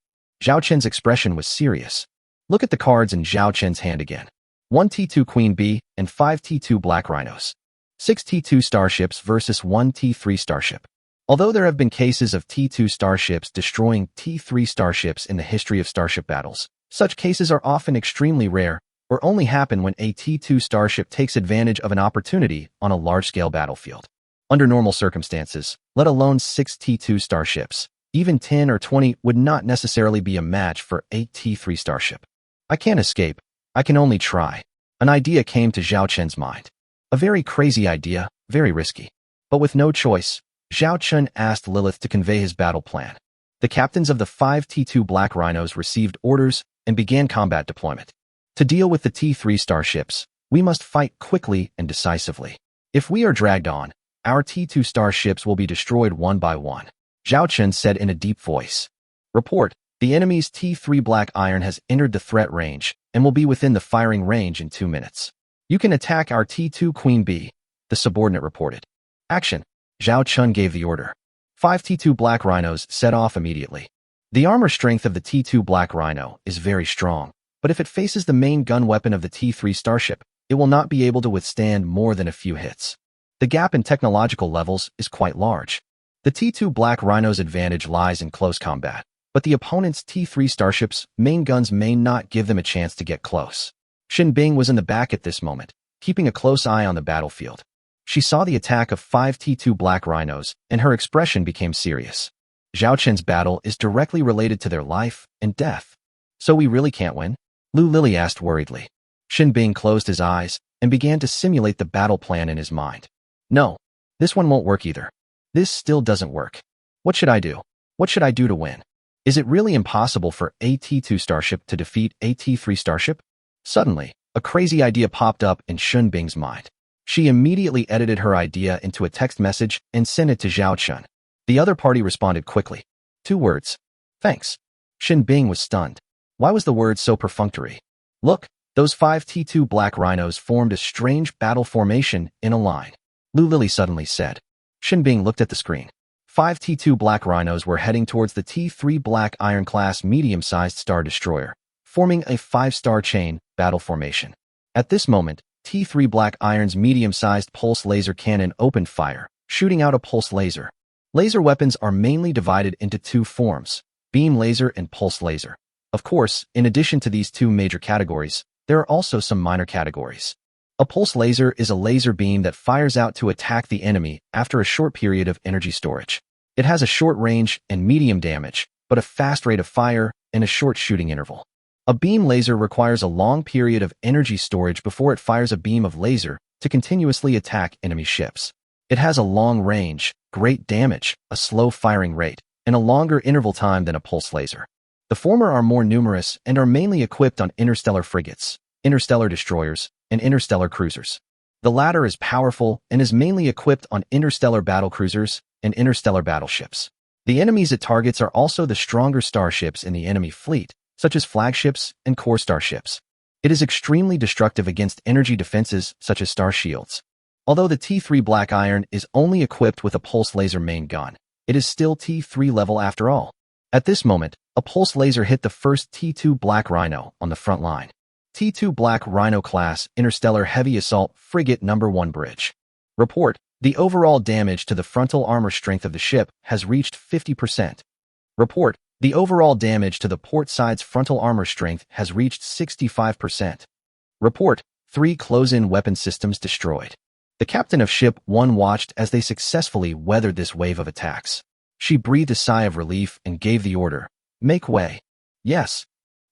S1: Zhao Chen's expression was serious. Look at the cards in Zhao Chen's hand again. 1 T2 Queen Bee and 5 T2 Black Rhinos. 6 T2 starships versus 1 T3 starship. Although there have been cases of T2 starships destroying T3 starships in the history of starship battles, such cases are often extremely rare, or only happen when a T2 starship takes advantage of an opportunity on a large-scale battlefield. Under normal circumstances, let alone 6 T2 starships, Even 10 or 20 would not necessarily be a match for a T3 starship. I can't escape. I can only try. An idea came to Zhao Chen's mind. A very crazy idea, very risky. But with no choice, Zhao Chen asked Lilith to convey his battle plan. The captains of the 5 T2 Black Rhinos received orders and began combat deployment. To deal with the T3 starships, we must fight quickly and decisively. If we are dragged on, our T2 starships will be destroyed one by one, Zhao Chen said in a deep voice. Report, the enemy's T3 Black Iron has entered the threat range and will be within the firing range in 2 minutes. You can attack our T2 Queen Bee, the subordinate reported. Action, Zhao Chen gave the order. 5 T2 Black Rhinos set off immediately. The armor strength of the T2 Black Rhino is very strong, but if it faces the main gun weapon of the T3 starship, it will not be able to withstand more than a few hits. The gap in technological levels is quite large. The T2 Black Rhino's advantage lies in close combat, but the opponent's T3 starship's main guns may not give them a chance to get close. Xin Bing was in the back at this moment, keeping a close eye on the battlefield. She saw the attack of 5 T2 Black Rhinos, and her expression became serious. Zhao Chen's battle is directly related to their life and death. So we really can't win? Lu Lily asked worriedly. Xin Bing closed his eyes and began to simulate the battle plan in his mind. No, this one won't work either. This still doesn't work. What should I do? What should I do to win? Is it really impossible for a T2 starship to defeat a T3 starship? Suddenly, a crazy idea popped up in Xin Bing's mind. She immediately edited her idea into a text message and sent it to Zhao Chen. The other party responded quickly. 2 words. Thanks. Xin Bing was stunned. Why was the word so perfunctory? Look, those 5 T2 Black Rhinos formed a strange battle formation in a line. Lu Lily suddenly said. Xin Bing looked at the screen. 5 T2 Black Rhinos were heading towards the T3 Black Iron class medium-sized star destroyer, forming a 5-star chain battle formation. At this moment, T3 Black Iron's medium-sized pulse laser cannon opened fire, shooting out a pulse laser. Laser weapons are mainly divided into 2 forms, beam laser and pulse laser. Of course, in addition to these 2 major categories, there are also some minor categories. A pulse laser is a laser beam that fires out to attack the enemy after a short period of energy storage. It has a short range and medium damage, but a fast rate of fire and a short shooting interval. A beam laser requires a long period of energy storage before it fires a beam of laser to continuously attack enemy ships. It has a long range, great damage, a slow firing rate, and a longer interval time than a pulse laser. The former are more numerous and are mainly equipped on interstellar frigates, interstellar destroyers, and interstellar cruisers. The latter is powerful and is mainly equipped on interstellar battlecruisers and interstellar battleships. The enemies it targets are also the stronger starships in the enemy fleet, such as flagships and core starships. It is extremely destructive against energy defenses such as star shields. Although the T3 Black Iron is only equipped with a pulse laser main gun, it is still T3 level after all. At this moment, a pulse laser hit the first T2 Black Rhino on the front line. T2 Black Rhino class Interstellar Heavy Assault Frigate No. 1 Bridge. Report, the overall damage to the frontal armor strength of the ship has reached 50%. Report, the overall damage to the port side's frontal armor strength has reached 65%. Report, 3 close-in weapon systems destroyed. The captain of Ship 1 watched as they successfully weathered this wave of attacks. She breathed a sigh of relief and gave the order, make way. Yes.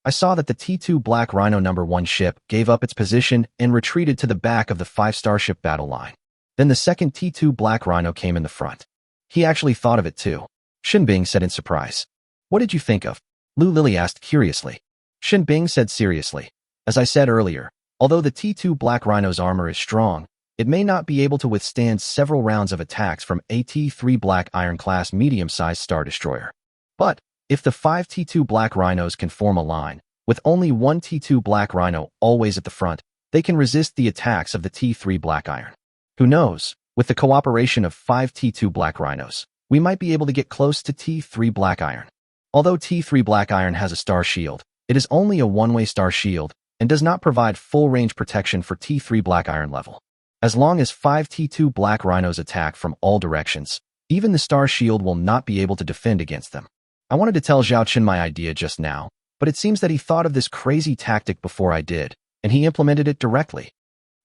S1: I saw that the T2 Black Rhino No. 1 ship gave up its position and retreated to the back of the 5-starship battle line. Then the second T2 Black Rhino came in the front. He actually thought of it too, Xin Bing said in surprise. What did you think of? Lu Lily asked curiously. Xin Bing said seriously. As I said earlier, although the T2 Black Rhino's armor is strong, it may not be able to withstand several rounds of attacks from a T3 Black Iron class medium-sized star destroyer. But, if the 5 T2 Black Rhinos can form a line, with only 1 T2 Black Rhino always at the front, they can resist the attacks of the T3 Black Iron. Who knows, with the cooperation of 5 T2 Black Rhinos, we might be able to get close to T3 Black Iron. Although T3 Black Iron has a star shield, it is only a one-way star shield and does not provide full-range protection for T3 Black Iron level. As long as 5 T2 Black Rhinos attack from all directions, even the star shield will not be able to defend against them. I wanted to tell Zhao Chen my idea just now, but it seems that he thought of this crazy tactic before I did, and he implemented it directly.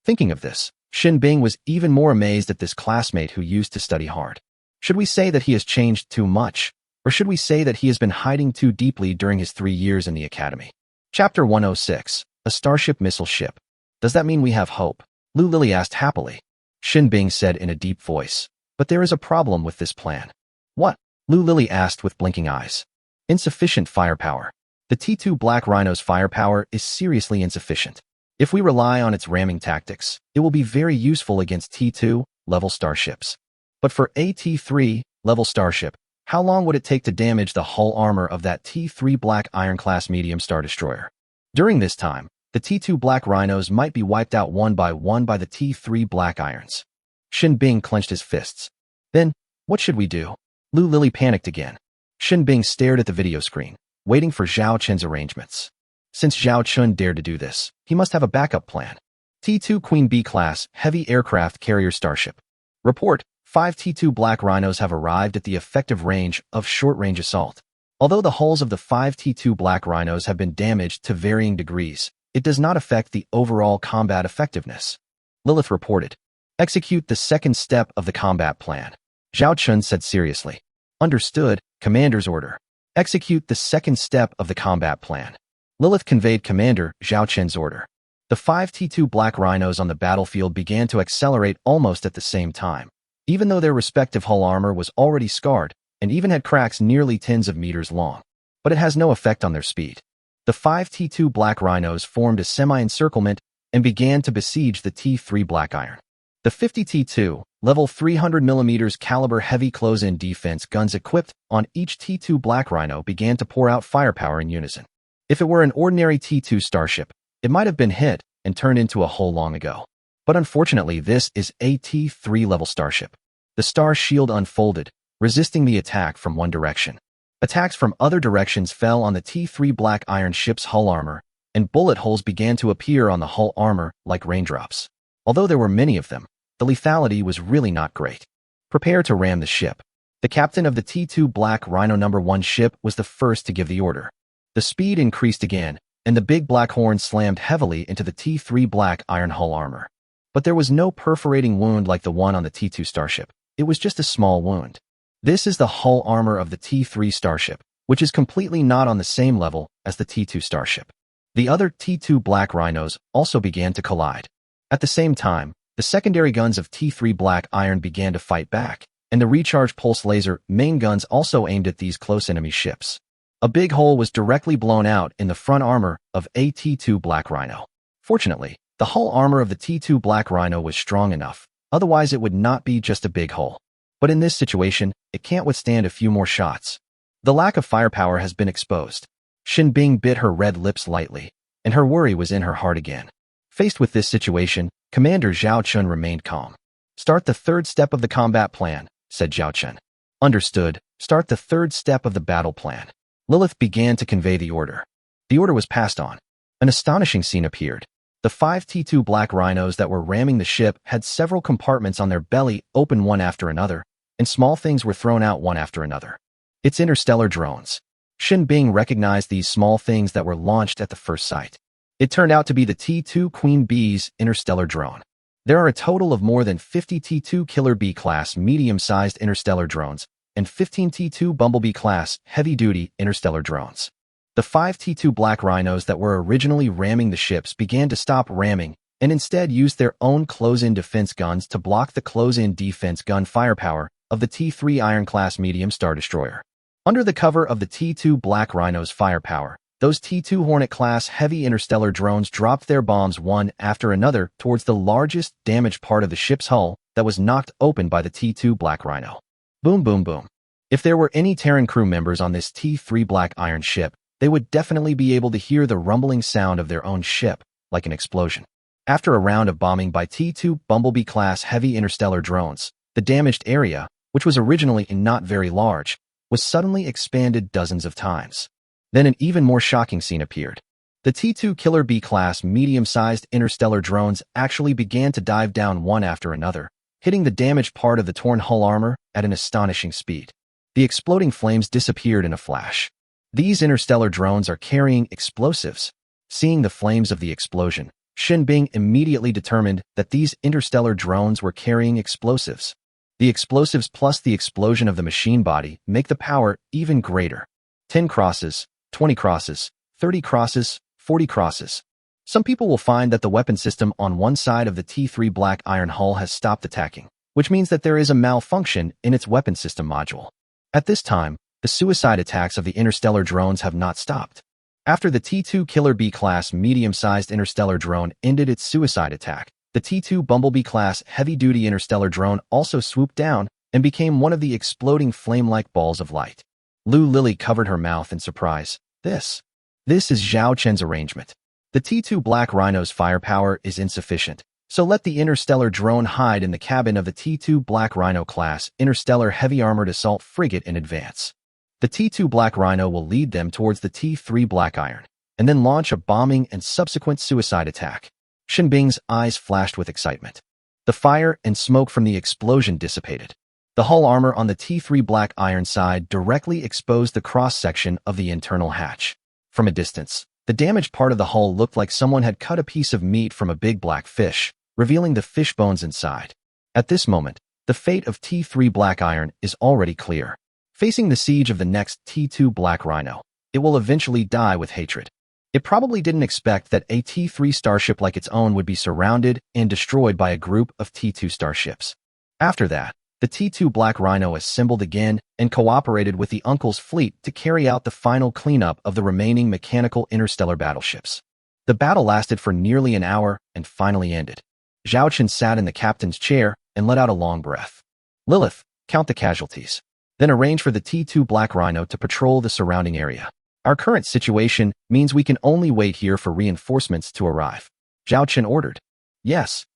S1: Thinking of this, Xin Bing was even more amazed at this classmate who used to study hard. Should we say that he has changed too much, Or should we say that he has been hiding too deeply during his 3 years in the academy? Chapter 106. A Starship Missile Ship. Does that mean we have hope? Lu Lily asked happily. Shin Bing said in a deep voice. But there is a problem with this plan. What? Lu Lily asked with blinking eyes. Insufficient firepower. The T2 Black Rhino's firepower is seriously insufficient. If we rely on its ramming tactics, it will be very useful against T2-level starships. But for a T3-level starship, how long would it take to damage the hull armor of that T3 Black Iron-class medium star destroyer? During this time, the T2 Black Rhinos might be wiped out one by the T3 Black Irons. Shin Bing clenched his fists. Then, what should we do? Lu Lily panicked again. Shin Bing stared at the video screen, waiting for Zhao Chun's arrangements. Since Zhao Chun dared to do this, he must have a backup plan. T2 Queen B-class heavy aircraft carrier starship. Report, 5 T2 Black Rhinos have arrived at the effective range of short-range assault. Although the hulls of the 5 T2 Black Rhinos have been damaged to varying degrees, it does not affect the overall combat effectiveness. Lilith reported. Execute the second step of the combat plan. Zhao Chun said seriously. Understood, Commander's order. Execute the second step of the combat plan. Lilith conveyed Commander Zhao Chun's order. The 5 T2 Black Rhinos on the battlefield began to accelerate almost at the same time, even though their respective hull armor was already scarred and even had cracks nearly tens of meters long. But it has no effect on their speed. The 5 T2 Black Rhinos formed a semi-encirclement and began to besiege the T3 Black Iron. The 50 T2, level 300mm caliber heavy close-in defense guns equipped on each T2 Black Rhino began to pour out firepower in unison. If it were an ordinary T2 starship, it might have been hit and turned into a hull long ago. But unfortunately, this is a T3 level starship. The star shield unfolded, resisting the attack from one direction. Attacks from other directions fell on the T3 Black Iron ship's hull armor, and bullet holes began to appear on the hull armor like raindrops. Although there were many of them, the lethality was really not great. Prepare to ram the ship. The captain of the T2 Black Rhino No. 1 ship was the first to give the order. The speed increased again, and the big black horn slammed heavily into the T3 Black Iron hull armor. But there was no perforating wound like the one on the T2 starship. It was just a small wound. This is the hull armor of the T3 starship, which is completely not on the same level as the T2 starship. The other T2 Black Rhinos also began to collide. At the same time, the secondary guns of T3 Black Iron began to fight back, and the recharge pulse laser main guns also aimed at these close enemy ships. A big hole was directly blown out in the front armor of a T2 Black Rhino. Fortunately, the hull armor of the T2 Black Rhino was strong enough, otherwise it would not be just a big hole. But in this situation, it can't withstand a few more shots. The lack of firepower has been exposed. Shin Bing bit her red lips lightly, and her worry was in her heart again. Faced with this situation, Commander Zhao Chun remained calm. Start the third step of the combat plan, said Zhao Chun. Understood, start the third step of the battle plan. Lilith began to convey the order. The order was passed on. An astonishing scene appeared. The 5 T2 Black Rhinos that were ramming the ship had several compartments on their belly open one after another, and small things were thrown out one after another. It's interstellar drones. Shin Bing recognized these small things that were launched at the first sight. It turned out to be the T2 Queen Bee's interstellar drone. There are a total of more than 50 T2 Killer B-class medium-sized interstellar drones and 15 T2 Bumblebee-class heavy-duty interstellar drones. The 5 T2 Black Rhinos that were originally ramming the ships began to stop ramming and instead used their own close-in defense guns to block the close-in defense gun firepower of the T3 Iron-class medium star destroyer. Under the cover of the T2 Black Rhino's firepower, those T2 Hornet-class heavy interstellar drones dropped their bombs one after another towards the largest damaged part of the ship's hull that was knocked open by the T2 Black Rhino. Boom, boom, boom. If there were any Terran crew members on this T3 Black Iron ship, they would definitely be able to hear the rumbling sound of their own ship, like an explosion. After a round of bombing by T2 Bumblebee-class heavy interstellar drones, the damaged area, which was originally not very large, was suddenly expanded dozens of times. Then an even more shocking scene appeared. The T2 Killer B-class medium-sized interstellar drones actually began to dive down one after another, hitting the damaged part of the torn hull armor at an astonishing speed. The exploding flames disappeared in a flash. These interstellar drones are carrying explosives. Seeing the flames of the explosion, Shin Bing immediately determined that these interstellar drones were carrying explosives. The explosives plus the explosion of the machine body make the power even greater. 10 crosses, 20 crosses, 30 crosses, 40 crosses. Some people will find that the weapon system on one side of the T3 black iron hull has stopped attacking, which means that there is a malfunction in its weapon system module. At this time, the suicide attacks of the interstellar drones have not stopped. After the T2 Killer B-class medium-sized interstellar drone ended its suicide attack, the T2 Bumblebee-class heavy-duty interstellar drone also swooped down and became one of the exploding flame-like balls of light. Lu Lily covered her mouth in surprise. This is Zhao Chen's arrangement. The T2 Black Rhino's firepower is insufficient, so let the interstellar drone hide in the cabin of the T2 Black Rhino-class interstellar heavy-armored assault frigate in advance. The T2 Black Rhino will lead them towards the T3 Black Iron, and then launch a bombing and subsequent suicide attack. Shen Bing's eyes flashed with excitement. The fire and smoke from the explosion dissipated. The hull armor on the T3 Black Iron side directly exposed the cross-section of the internal hatch. From a distance, the damaged part of the hull looked like someone had cut a piece of meat from a big black fish, revealing the fish bones inside. At this moment, the fate of T3 Black Iron is already clear. Facing the siege of the next T2 Black Rhino, it will eventually die with hatred. It probably didn't expect that a T3 starship like its own would be surrounded and destroyed by a group of T2 starships. After that, the T2 Black Rhino assembled again and cooperated with the Uncle's fleet to carry out the final cleanup of the remaining mechanical interstellar battleships. The battle lasted for nearly an hour and finally ended. Zhao Chen sat in the captain's chair and let out a long breath. Lilith, count the casualties. Then arrange for the T2 Black Rhino to patrol the surrounding area. Our current situation means we can only wait here for reinforcements to arrive. Zhao Chen ordered. Yes.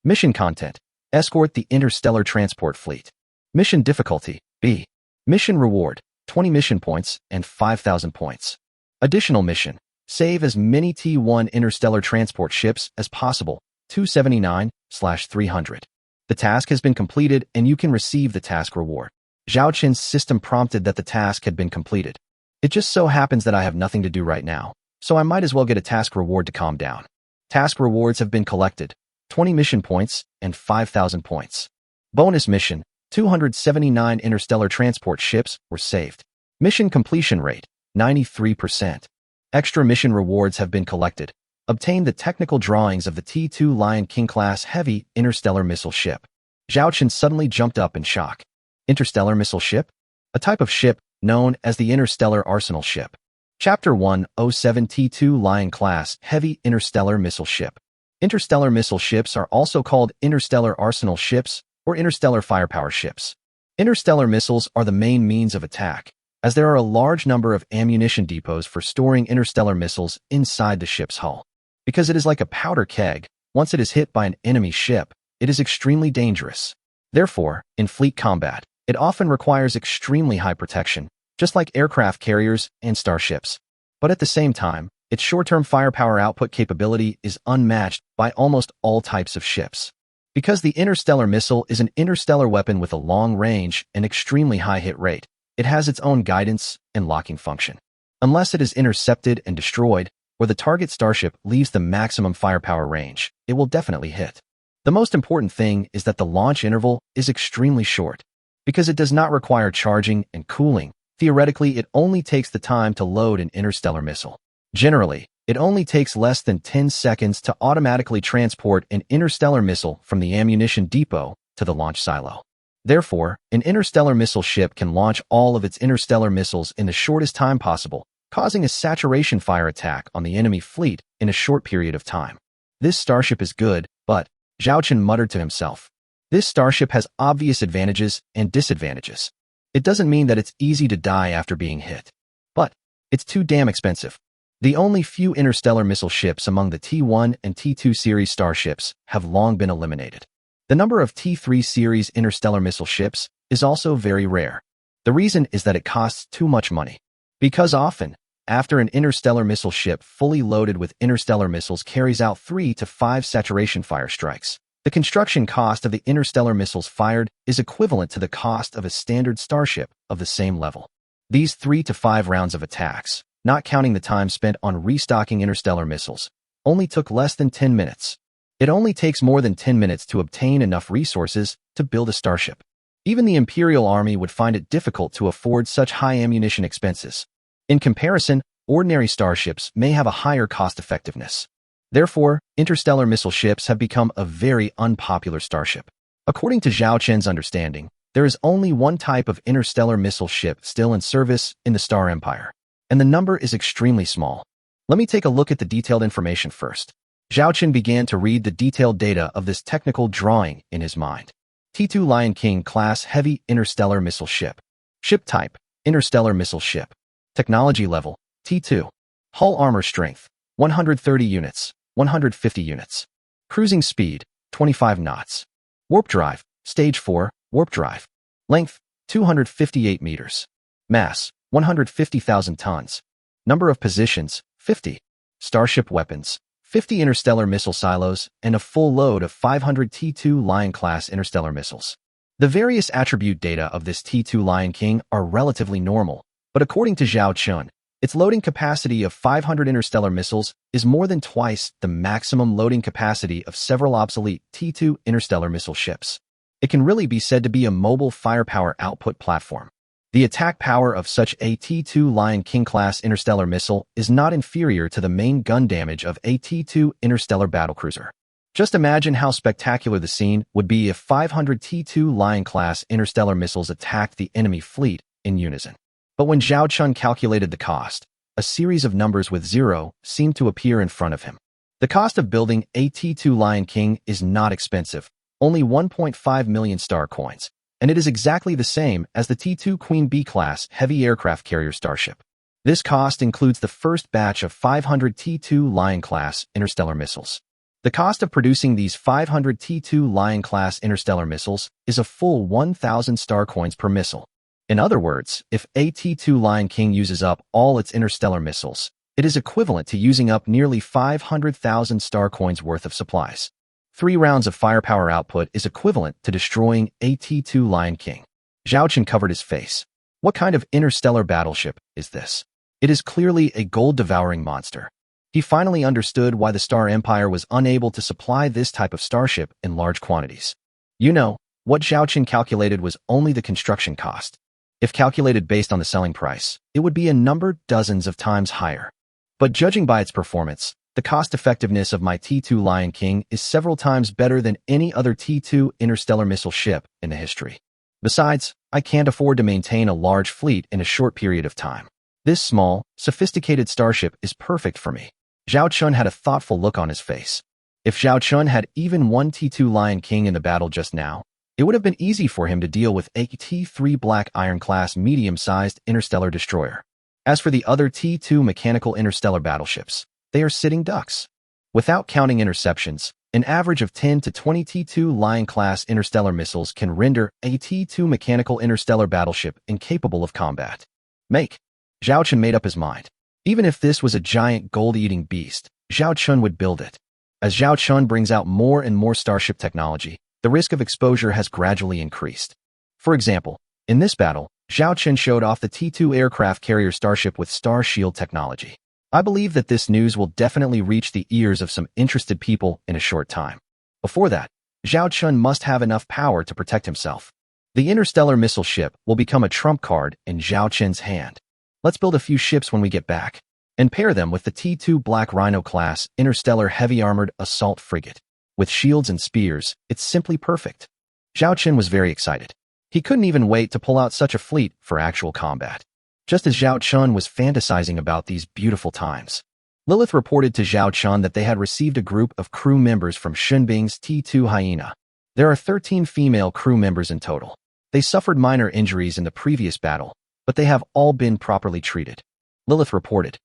S1: Mission content. Escort the interstellar transport fleet. Mission difficulty, B. Mission reward, 20 mission points and 5,000 points. Additional mission. Save as many T1 interstellar transport ships as possible, 279/300. The task has been completed and you can receive the task reward. Zhao Chen's system prompted that the task had been completed. It just so happens that I have nothing to do right now, so I might as well get a task reward to calm down. Task rewards have been collected, 20 mission points and 5,000 points. Bonus mission, 279 interstellar transport ships were saved. Mission completion rate, 93%. Extra mission rewards have been collected. Obtain the technical drawings of the T2 Lion King-class heavy interstellar missile ship. Zhao Chen suddenly jumped up in shock. Interstellar missile ship? A type of ship known as the Interstellar Arsenal Ship. Chapter 107 T2 Lion Class Heavy Interstellar Missile Ship. Interstellar missile ships are also called interstellar arsenal ships or interstellar firepower ships. Interstellar missiles are the main means of attack, as there are a large number of ammunition depots for storing interstellar missiles inside the ship's hull. Because it is like a powder keg, once it is hit by an enemy ship, it is extremely dangerous. Therefore, in fleet combat, it often requires extremely high protection, just like aircraft carriers and starships. But at the same time, its short-term firepower output capability is unmatched by almost all types of ships. Because the interstellar missile is an interstellar weapon with a long range and extremely high hit rate, it has its own guidance and locking function. Unless it is intercepted and destroyed, or the target starship leaves the maximum firepower range, it will definitely hit. The most important thing is that the launch interval is extremely short. Because it does not require charging and cooling, theoretically it only takes the time to load an interstellar missile. Generally, it only takes less than 10 seconds to automatically transport an interstellar missile from the ammunition depot to the launch silo. Therefore, an interstellar missile ship can launch all of its interstellar missiles in the shortest time possible, causing a saturation fire attack on the enemy fleet in a short period of time. This starship is good, but, Zhao Chen muttered to himself, this starship has obvious advantages and disadvantages. It doesn't mean that it's easy to die after being hit. But, it's too damn expensive. The only few interstellar missile ships among the T1 and T2 series starships have long been eliminated. The number of T3 series interstellar missile ships is also very rare. The reason is that it costs too much money. Because often, after an interstellar missile ship fully loaded with interstellar missiles carries out 3 to 5 saturation fire strikes, the construction cost of the interstellar missiles fired is equivalent to the cost of a standard starship of the same level. These 3 to 5 rounds of attacks, not counting the time spent on restocking interstellar missiles, only took less than 10 minutes. It only takes more than 10 minutes to obtain enough resources to build a starship. Even the Imperial Army would find it difficult to afford such high ammunition expenses. In comparison, ordinary starships may have a higher cost-effectiveness. Therefore, interstellar missile ships have become a very unpopular starship. According to Zhao Chen's understanding, there is only one type of interstellar missile ship still in service in the Star Empire, and the number is extremely small. Let me take a look at the detailed information first. Zhao Chen began to read the detailed data of this technical drawing in his mind. T2 Lion King class heavy interstellar missile ship. Ship type, interstellar missile ship. Technology level, T2. Hull armor strength, 130 units, 150 units. Cruising speed, 25 knots. Warp drive, stage 4, warp drive. Length, 258 meters. Mass, 150,000 tons. Number of positions, 50. Starship weapons, 50 interstellar missile silos, and a full load of 500 T2 Lion-class interstellar missiles. The various attribute data of this T2 Lion King are relatively normal, but according to Zhao Chen, its loading capacity of 500 interstellar missiles is more than twice the maximum loading capacity of several obsolete T2 interstellar missile ships. It can really be said to be a mobile firepower output platform. The attack power of such a T2 Lion King-class interstellar missile is not inferior to the main gun damage of a T2 interstellar battlecruiser. Just imagine how spectacular the scene would be if 500 T2 Lion-class interstellar missiles attacked the enemy fleet in unison. But when Zhao Chen calculated the cost, a series of numbers with zero seemed to appear in front of him. The cost of building a T2 Lion King is not expensive, only 1.5 million star coins, and it is exactly the same as the T2 Queen Bee-class heavy aircraft carrier starship. This cost includes the first batch of 500 T2 Lion-class interstellar missiles. The cost of producing these 500 T2 Lion-class interstellar missiles is a full 1,000 star coins per missile. In other words, if a T2 Lion King uses up all its interstellar missiles, it is equivalent to using up nearly 500,000 star coins worth of supplies. 3 rounds of firepower output is equivalent to destroying a T2 Lion King. Zhao Chen covered his face. What kind of interstellar battleship is this? It is clearly a gold-devouring monster. He finally understood why the Star Empire was unable to supply this type of starship in large quantities. What Zhao Chen calculated was only the construction cost. If calculated based on the selling price, it would be a number dozens of times higher. But judging by its performance, the cost-effectiveness of my T2 Lion King is several times better than any other T2 interstellar missile ship in the history. Besides, I can't afford to maintain a large fleet in a short period of time. This small, sophisticated starship is perfect for me. Zhao Chen had a thoughtful look on his face. If Zhao Chen had even one T2 Lion King in the battle just now, it would have been easy for him to deal with a T3 Black Iron-class medium-sized interstellar destroyer. As for the other T2 mechanical interstellar battleships, they are sitting ducks. Without counting interceptions, an average of 10 to 20 T2 Lion-class interstellar missiles can render a T2 mechanical interstellar battleship incapable of combat. Zhao Chen made up his mind. Even if this was a giant gold-eating beast, Zhao Chen would build it. As Zhao Chen brings out more and more starship technology, the risk of exposure has gradually increased. For example, in this battle, Zhao Chen showed off the T2 aircraft carrier starship with Star Shield technology. I believe that this news will definitely reach the ears of some interested people in a short time. Before that, Zhao Chen must have enough power to protect himself. The interstellar missile ship will become a trump card in Zhao Chen's hand. Let's build a few ships when we get back, and pair them with the T2 Black Rhino-class interstellar heavy-armored assault frigate. With shields and spears, it's simply perfect. Zhao Chen was very excited. He couldn't even wait to pull out such a fleet for actual combat. Just as Zhao Chen was fantasizing about these beautiful times, Lilith reported to Zhao Chen that they had received a group of crew members from Shenbing's T2 Hyena. There are 13 female crew members in total. They suffered minor injuries in the previous battle, but they have all been properly treated. Lilith reported.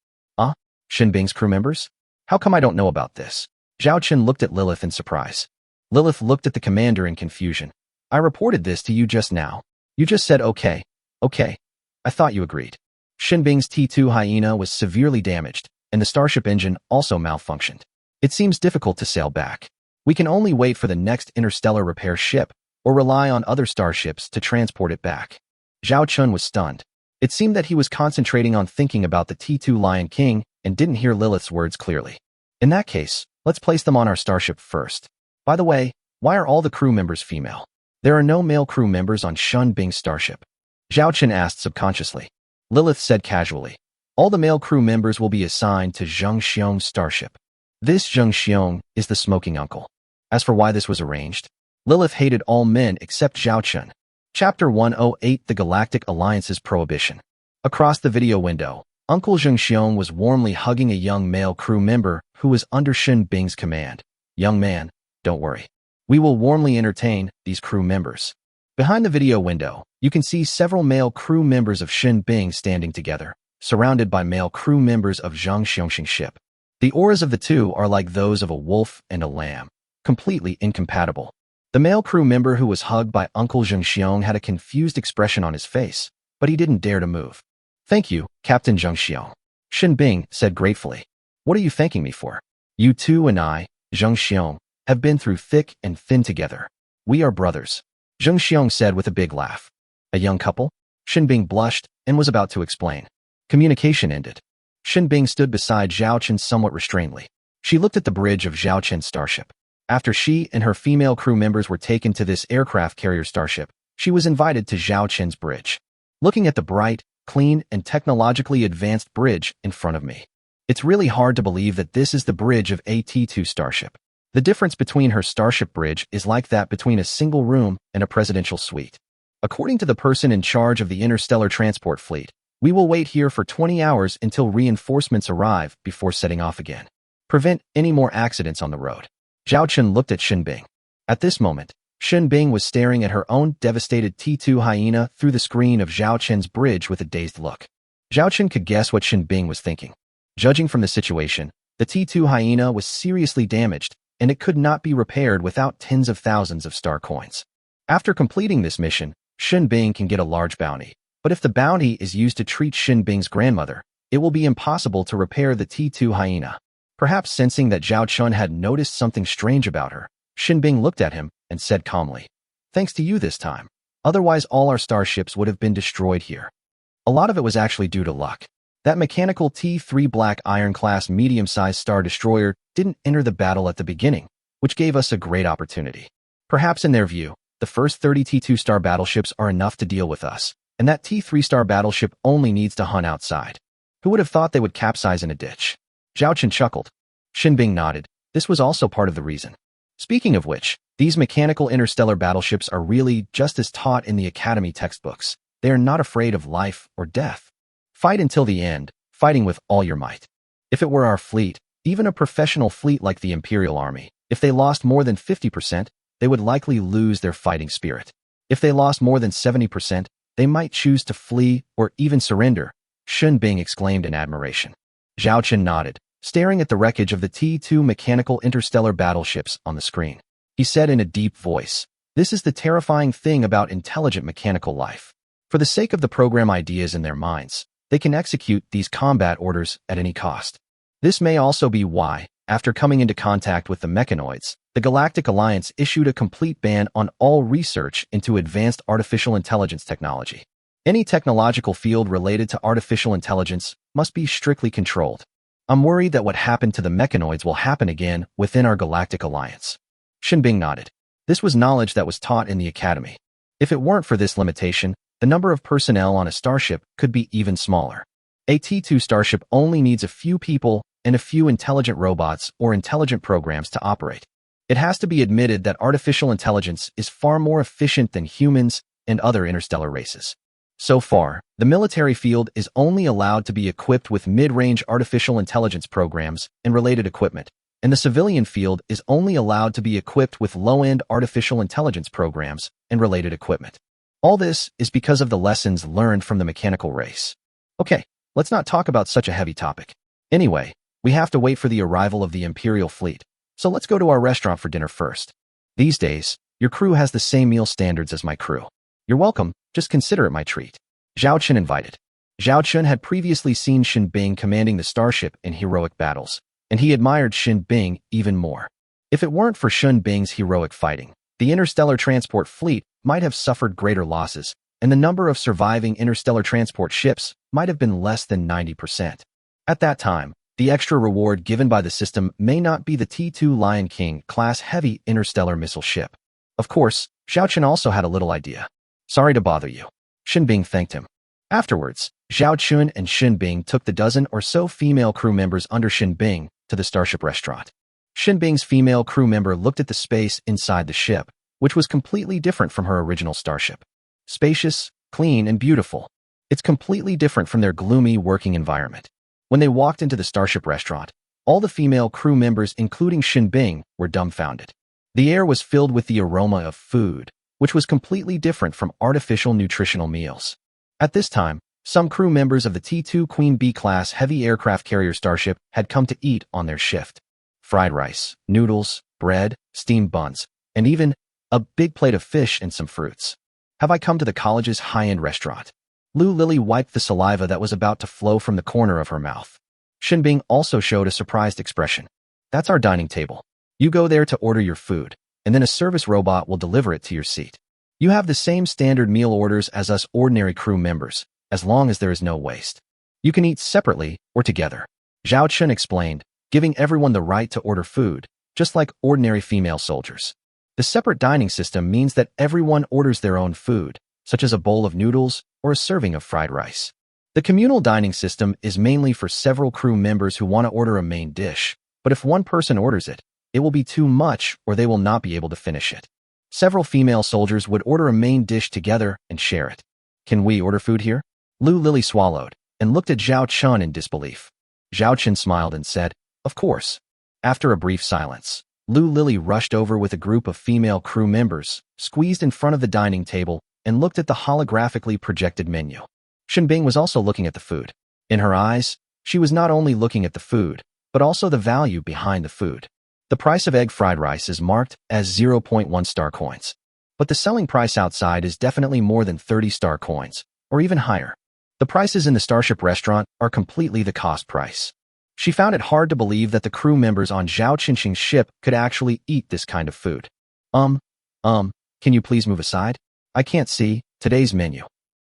S1: Shenbing's crew members? How come I don't know about this? Zhao Chen looked at Lilith in surprise. Lilith looked at the commander in confusion. I reported this to you just now. You just said okay. I thought you agreed. Shenbing's T2 Hyena was severely damaged, and the starship engine also malfunctioned. It seems difficult to sail back. We can only wait for the next interstellar repair ship, or rely on other starships to transport it back. Zhao Chen was stunned. It seemed that he was concentrating on thinking about the T2 Lion King and didn't hear Lilith's words clearly. In that case, let's place them on our starship first. By the way, why are all the crew members female? There are no male crew members on Shun Bing's starship. Zhao Chen asked subconsciously. Lilith said casually. All the male crew members will be assigned to Zheng Xiong's starship. This Zheng Xiong is the smoking uncle. As for why this was arranged, Lilith hated all men except Zhao Chen. Chapter 108 The Galactic Alliance's Prohibition. Across the video window, Uncle Zheng Xiong was warmly hugging a young male crew member who was under Shin Bing's command. Young man, don't worry. We will warmly entertain these crew members. Behind the video window, you can see several male crew members of Shin Bing standing together, surrounded by male crew members of Zheng Xiong's ship. The auras of the two are like those of a wolf and a lamb, completely incompatible. The male crew member who was hugged by Uncle Zheng Xiong had a confused expression on his face, but he didn't dare to move. Thank you, Captain Zheng Xiong. Shin Bing said gratefully. What are you thanking me for? You two and I, Zheng Xiong, have been through thick and thin together. We are brothers. Zheng Xiong said with a big laugh. A young couple? Shin Bing blushed and was about to explain. Communication ended. Shin Bing stood beside Zhao Chen somewhat restrainedly. She looked at the bridge of Zhao Chen's starship. After she and her female crew members were taken to this aircraft carrier starship, she was invited to Zhao Chen's bridge. Looking at the bright, clean, and technologically advanced bridge in front of me, it's really hard to believe that this is the bridge of a T2 starship. The difference between her starship bridge is like that between a single room and a presidential suite. According to the person in charge of the interstellar transport fleet, we will wait here for 20 hours until reinforcements arrive before setting off again. Prevent any more accidents on the road. Zhao Chen looked at Shin Bing. At this moment, Shin Bing was staring at her own devastated T2 hyena through the screen of Zhao Chen's bridge with a dazed look. Zhao Chen could guess what Shin Bing was thinking. Judging from the situation, the T2 hyena was seriously damaged, and it could not be repaired without tens of thousands of star coins. After completing this mission, Shin Bing can get a large bounty. But if the bounty is used to treat Shin Bing's grandmother, it will be impossible to repair the T2 hyena. Perhaps sensing that Zhao Chen had noticed something strange about her, Shin Bing looked at him and said calmly, "Thanks to you this time. Otherwise all our starships would have been destroyed here." A lot of it was actually due to luck. That mechanical T3 Black Iron-class medium-sized star destroyer didn't enter the battle at the beginning, which gave us a great opportunity. Perhaps in their view, the first 30 T2 star battleships are enough to deal with us, and that T3 star battleship only needs to hunt outside. Who would have thought they would capsize in a ditch? Zhao Chen chuckled. Shin Bing nodded. This was also part of the reason. Speaking of which, these mechanical interstellar battleships are really just as taught in the Academy textbooks. They are not afraid of life or death. Fight until the end, fighting with all your might. If it were our fleet, even a professional fleet like the Imperial Army, if they lost more than 50%, they would likely lose their fighting spirit. If they lost more than 70%, they might choose to flee or even surrender, Shin Bing exclaimed in admiration. Zhao Chen nodded, staring at the wreckage of the T2 mechanical interstellar battleships on the screen. He said in a deep voice, "This is the terrifying thing about intelligent mechanical life. For the sake of the program ideas in their minds, they can execute these combat orders at any cost. This may also be why, after coming into contact with the mechanoids, the Galactic Alliance issued a complete ban on all research into advanced artificial intelligence technology. Any technological field related to artificial intelligence must be strictly controlled. I'm worried that what happened to the mechanoids will happen again within our Galactic Alliance." Shin Bing nodded. This was knowledge that was taught in the Academy. If it weren't for this limitation, the number of personnel on a starship could be even smaller. A T2 starship only needs a few people and a few intelligent robots or intelligent programs to operate. It has to be admitted that artificial intelligence is far more efficient than humans and other interstellar races. So far, the military field is only allowed to be equipped with mid-range artificial intelligence programs and related equipment, and the civilian field is only allowed to be equipped with low-end artificial intelligence programs and related equipment. All this is because of the lessons learned from the mechanical race. Okay, let's not talk about such a heavy topic. Anyway, we have to wait for the arrival of the Imperial fleet, so let's go to our restaurant for dinner first. These days, your crew has the same meal standards as my crew. You're welcome, just consider it my treat. Zhao Chen invited. Zhao Chen had previously seen Shin Bing commanding the starship in heroic battles, and he admired Shin Bing even more. If it weren't for Shin Bing's heroic fighting, the interstellar transport fleet might have suffered greater losses, and the number of surviving interstellar transport ships might have been less than 90%. At that time, the extra reward given by the system may not be the T2 Lion King class heavy interstellar missile ship. Of course, Zhao Chen also had a little idea. Sorry to bother you. Shin Bing thanked him. Afterwards, Zhao Chun and Shin Bing took the dozen or so female crew members under Shin Bing to the Starship restaurant. Shin Bing's female crew member looked at the space inside the ship, which was completely different from her original starship. Spacious, clean, and beautiful. It's completely different from their gloomy working environment. When they walked into the Starship restaurant, all the female crew members, including Shin Bing, were dumbfounded. The air was filled with the aroma of food, which was completely different from artificial nutritional meals. At this time, some crew members of the T-2 Queen B-class heavy aircraft carrier starship had come to eat on their shift. Fried rice, noodles, bread, steamed buns, and even a big plate of fish and some fruits. Have I come to the college's high-end restaurant? Lu Lily wiped the saliva that was about to flow from the corner of her mouth. Shin Bing also showed a surprised expression. That's our dining table. You go there to order your food, and then a service robot will deliver it to your seat. You have the same standard meal orders as us ordinary crew members, as long as there is no waste. You can eat separately or together. Zhao Chun explained, giving everyone the right to order food, just like ordinary female soldiers. The separate dining system means that everyone orders their own food, such as a bowl of noodles or a serving of fried rice. The communal dining system is mainly for several crew members who want to order a main dish, but if one person orders it, it will be too much or they will not be able to finish it. Several female soldiers would order a main dish together and share it. Can we order food here? Lu Lily swallowed and looked at Zhao Chun in disbelief. Zhao Chun smiled and said, of course. After a brief silence, Lu Lily rushed over with a group of female crew members, squeezed in front of the dining table, and looked at the holographically projected menu. Shin Bing was also looking at the food. In her eyes, she was not only looking at the food, but also the value behind the food. The price of egg fried rice is marked as 0.1 star coins. But the selling price outside is definitely more than 30 star coins, or even higher. The prices in the Starship restaurant are completely the cost price. She found it hard to believe that the crew members on Zhao Qinxing's ship could actually eat this kind of food. Can you please move aside? I can't see today's menu.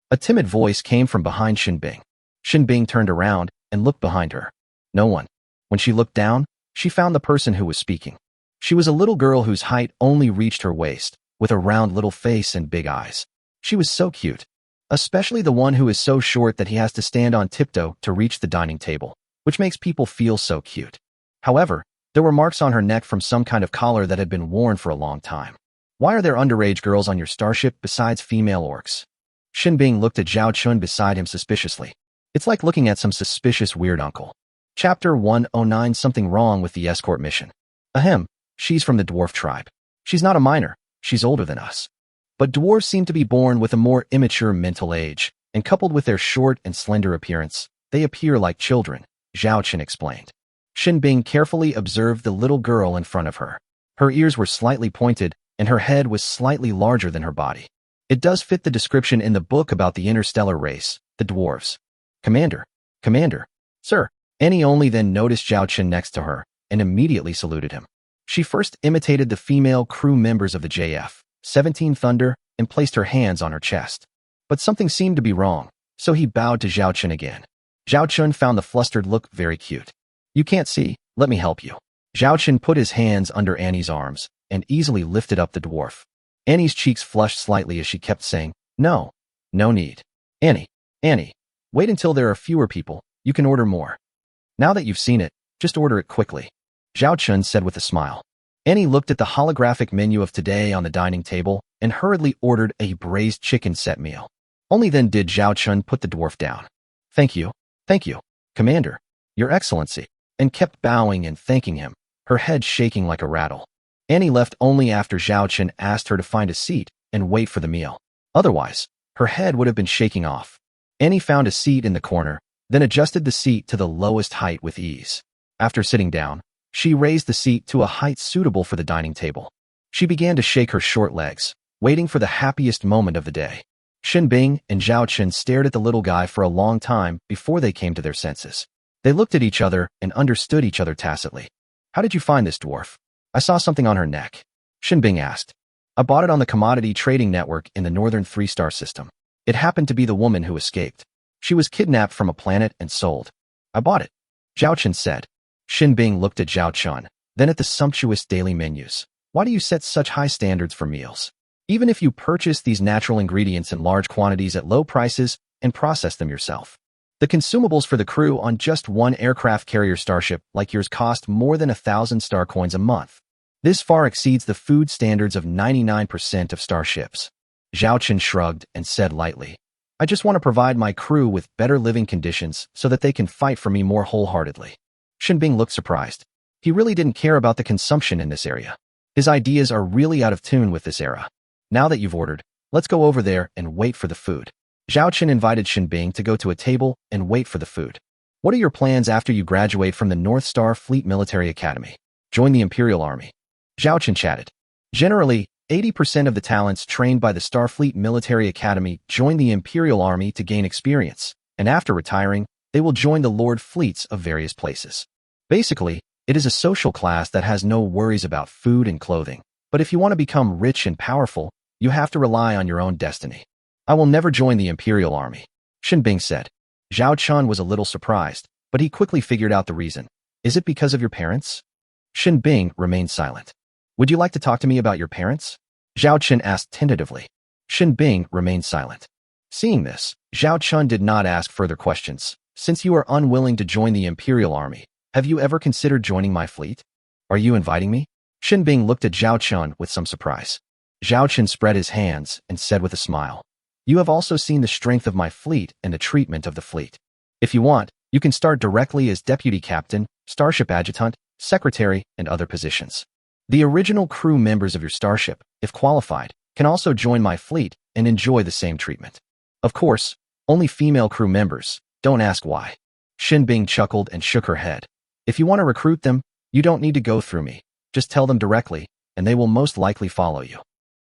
S1: A timid voice came from behind Shin Bing. Shin Bing turned around and looked behind her. No one. When she looked down, she found the person who was speaking. She was a little girl whose height only reached her waist, with a round little face and big eyes. She was so cute. Especially the one who is so short that he has to stand on tiptoe to reach the dining table, which makes people feel so cute. However, there were marks on her neck from some kind of collar that had been worn for a long time. Why are there underage girls on your starship besides female orcs? Shin Bing looked at Zhao Chun beside him suspiciously. It's like looking at some suspicious weird uncle. Chapter 109. Something wrong with the escort mission. Ahem, she's from the dwarf tribe. She's not a minor, she's older than us. But dwarves seem to be born with a more immature mental age, and coupled with their short and slender appearance, they appear like children, Zhao Chen explained. Shin Bing carefully observed the little girl in front of her. Her ears were slightly pointed, and her head was slightly larger than her body. It does fit the description in the book about the interstellar race, the dwarves. Commander, sir. Annie only then noticed Zhao Chen next to her, and immediately saluted him. She first imitated the female crew members of the JF-17 Thunder and placed her hands on her chest. But something seemed to be wrong, so he bowed to Zhao Chen again. Zhao Chen found the flustered look very cute. You can't see, let me help you. Zhao Chen put his hands under Annie's arms and easily lifted up the dwarf. Annie's cheeks flushed slightly as she kept saying, no need. Annie, wait until there are fewer people, you can order more. Now that you've seen it, just order it quickly. Zhao Chun said with a smile. Annie looked at the holographic menu of today on the dining table and hurriedly ordered a braised chicken set meal. Only then did Zhao Chun put the dwarf down. Thank you, Commander, Your Excellency, and kept bowing and thanking him, her head shaking like a rattle. Annie left only after Zhao Chun asked her to find a seat and wait for the meal. Otherwise, her head would have been shaking off. Annie found a seat in the corner, then adjusted the seat to the lowest height with ease. After sitting down, she raised the seat to a height suitable for the dining table. She began to shake her short legs, waiting for the happiest moment of the day. Shin Bing and Zhao Chen stared at the little guy for a long time before they came to their senses. They looked at each other and understood each other tacitly. How did you find this dwarf? I saw something on her neck. Shin Bing asked. I bought it on the commodity trading network in the northern 3-star system. It happened to be the woman who escaped. She was kidnapped from a planet and sold. I bought it, Zhao Chen said. Shin Bing looked at Zhao Chun, then at the sumptuous daily menus. Why do you set such high standards for meals? even if you purchase these natural ingredients in large quantities at low prices and process them yourself. The consumables for the crew on just one aircraft carrier starship like yours cost more than 1,000 star coins a month. This far exceeds the food standards of 99% of starships. Zhao Chen shrugged and said lightly, I just want to provide my crew with better living conditions so that they can fight for me more wholeheartedly. Shinbing looked surprised. He really didn't care about the consumption in this area. His ideas are really out of tune with this era. Now that you've ordered, let's go over there and wait for the food. Zhao Chen invited Shinbing to go to a table and wait for the food. What are your plans after you graduate from the North Starfleet Military Academy? Join the Imperial Army. Zhao Chen chatted. Generally, 80% of the talents trained by the Starfleet Military Academy join the Imperial Army to gain experience, and after retiring, they will join the Lord Fleets of various places. Basically, it is a social class that has no worries about food and clothing, but if you want to become rich and powerful, you have to rely on your own destiny. I will never join the Imperial Army, Shinbing said. Zhao Chen was a little surprised, but he quickly figured out the reason. Is it because of your parents? Shinbing remained silent. Would you like to talk to me about your parents? Zhao Chen asked tentatively. Shinbing remained silent. Seeing this, Zhao Chen did not ask further questions. Since you are unwilling to join the Imperial Army, have you ever considered joining my fleet? Are you inviting me? Shinbing looked at Zhao Chen with some surprise. Zhao Chen spread his hands and said with a smile, You have also seen the strength of my fleet and the treatment of the fleet. If you want, you can start directly as deputy captain, starship adjutant, secretary, and other positions. The original crew members of your starship, if qualified, can also join my fleet and enjoy the same treatment. Of course, only female crew members. Don't ask why. Shinbing chuckled and shook her head. If you want to recruit them, you don't need to go through me. Just tell them directly, and they will most likely follow you.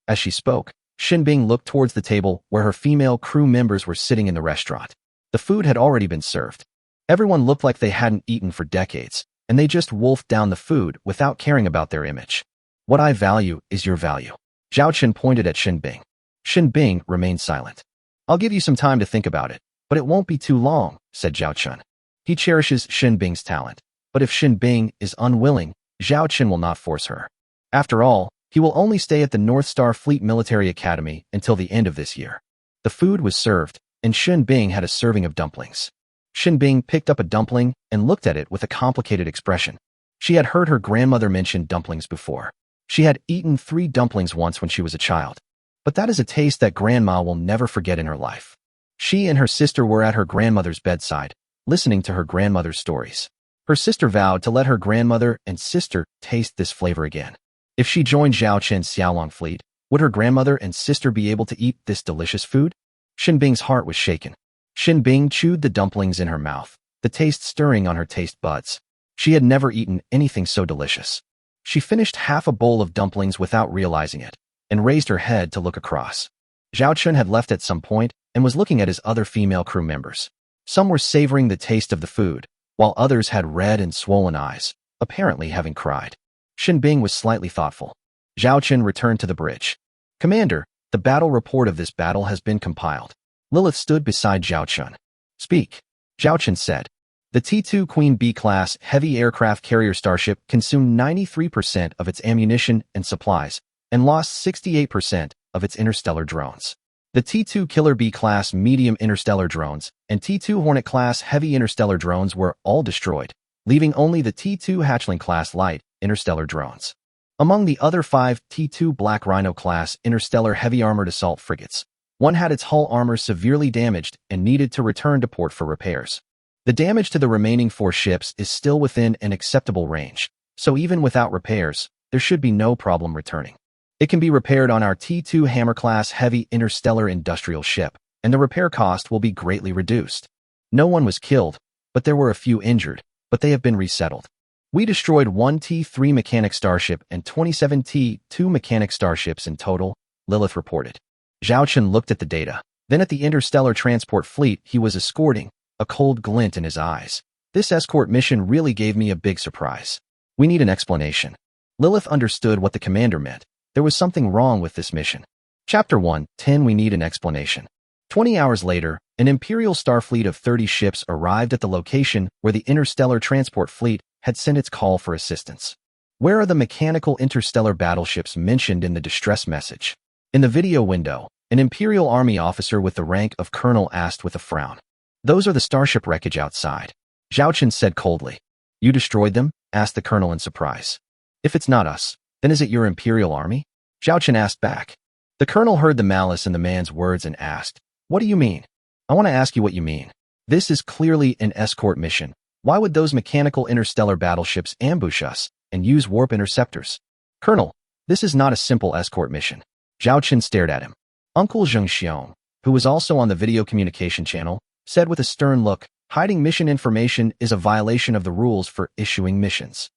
S1: As she spoke, Shinbing looked towards the table where her female crew members were sitting in the restaurant. The food had already been served. Everyone looked like they hadn't eaten for decades, and they just wolfed down the food without caring about their image. What I value is your value. Zhao Chen pointed at Shinbing. Shinbing remained silent. I'll give you some time to think about it, but it won't be too long, said Zhao Chen. He cherishes Shinbing's talent, but if Shinbing is unwilling, Zhao Chen will not force her. After all, he will only stay at the North Star Fleet Military Academy until the end of this year. The food was served, and Shinbing had a serving of dumplings. Shinbing picked up a dumpling and looked at it with a complicated expression. She had heard her grandmother mention dumplings before. She had eaten 3 dumplings once when she was a child. But that is a taste that Grandma will never forget in her life. She and her sister were at her grandmother's bedside, listening to her grandmother's stories. Her sister vowed to let her grandmother and sister taste this flavor again. If she joined Zhao Chen's Xiaolong fleet, would her grandmother and sister be able to eat this delicious food? Shinbing's heart was shaken. Shinbing chewed the dumplings in her mouth, the taste stirring on her taste buds. She had never eaten anything so delicious. She finished half a bowl of dumplings without realizing it, and raised her head to look across. Zhao Chen had left at some point and was looking at his other female crew members. Some were savoring the taste of the food, while others had red and swollen eyes, apparently having cried. Shinbing was slightly thoughtful. Zhao Chen returned to the bridge. Commander, the battle report of this battle has been compiled. Lilith stood beside Zhao Chen. Speak. Zhao Chen said. The T-2 Queen B-class heavy aircraft carrier starship consumed 93% of its ammunition and supplies, and lost 68% of its interstellar drones. The T-2 Killer B-class medium interstellar drones and T-2 Hornet-class heavy interstellar drones were all destroyed, leaving only the T-2 Hatchling-class light interstellar drones. Among the other 5 T-2 Black Rhino-class interstellar heavy armored assault frigates, one had its hull armor severely damaged and needed to return to port for repairs. The damage to the remaining 4 ships is still within an acceptable range, so even without repairs, there should be no problem returning. It can be repaired on our T-2 Hammer-class heavy interstellar industrial ship, and the repair cost will be greatly reduced. No one was killed, but there were a few injured, but they have been resettled. We destroyed 1 T-3 mechanic starship and 27 T-2 mechanic starships in total, Lilith reported. Zhao Chen looked at the data, then at the interstellar transport fleet he was escorting, a cold glint in his eyes. This escort mission really gave me a big surprise. We need an explanation. Lilith understood what the commander meant. There was something wrong with this mission. Chapter 1:10 We need an explanation. 20 hours later, an Imperial Starfleet of 30 ships arrived at the location where the interstellar transport fleet had sent its call for assistance. Where are the mechanical interstellar battleships mentioned in the distress message? In the video window, an Imperial Army officer with the rank of colonel asked with a frown. Those are the starship wreckage outside. Zhao Chen said coldly. You destroyed them? Asked the colonel in surprise. If it's not us, then is it your Imperial Army? Zhao Chen asked back. The colonel heard the malice in the man's words and asked, What do you mean? I want to ask you what you mean. This is clearly an escort mission. Why would those mechanical interstellar battleships ambush us and use warp interceptors? Colonel, this is not a simple escort mission. Zhao Chen stared at him. Uncle Zheng Xiong, who was also on the video communication channel, said with a stern look, hiding mission information is a violation of the rules for issuing missions.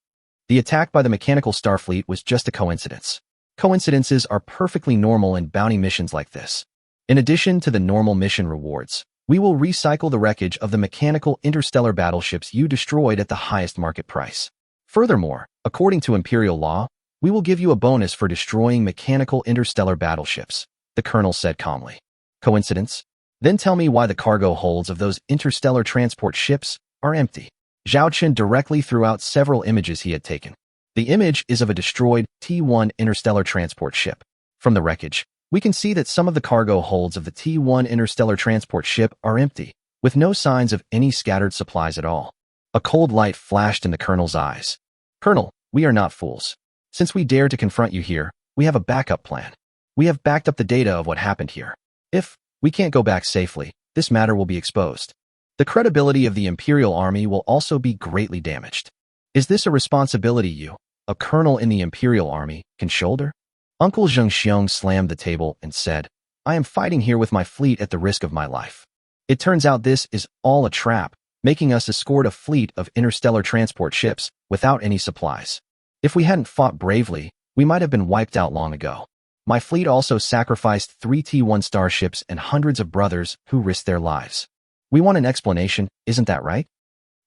S1: The attack by the mechanical Starfleet was just a coincidence. Coincidences are perfectly normal in bounty missions like this. In addition to the normal mission rewards, we will recycle the wreckage of the mechanical interstellar battleships you destroyed at the highest market price. Furthermore, according to Imperial law, we will give you a bonus for destroying mechanical interstellar battleships, the colonel said calmly. Coincidence? Then tell me why the cargo holds of those interstellar transport ships are empty. Zhao Chen directly threw out several images he had taken. The image is of a destroyed T-1 interstellar transport ship. From the wreckage, we can see that some of the cargo holds of the T-1 interstellar transport ship are empty, with no signs of any scattered supplies at all. A cold light flashed in the colonel's eyes. Colonel, we are not fools. Since we dare to confront you here, we have a backup plan. We have backed up the data of what happened here. If we can't go back safely, this matter will be exposed. The credibility of the Imperial Army will also be greatly damaged. Is this a responsibility you, a colonel in the Imperial Army, can shoulder? Uncle Zheng Xiong slammed the table and said, I am fighting here with my fleet at the risk of my life. It turns out this is all a trap, making us escort a fleet of interstellar transport ships without any supplies. If we hadn't fought bravely, we might have been wiped out long ago. My fleet also sacrificed 3 T-1 starships and hundreds of brothers who risked their lives. We want an explanation, isn't that right?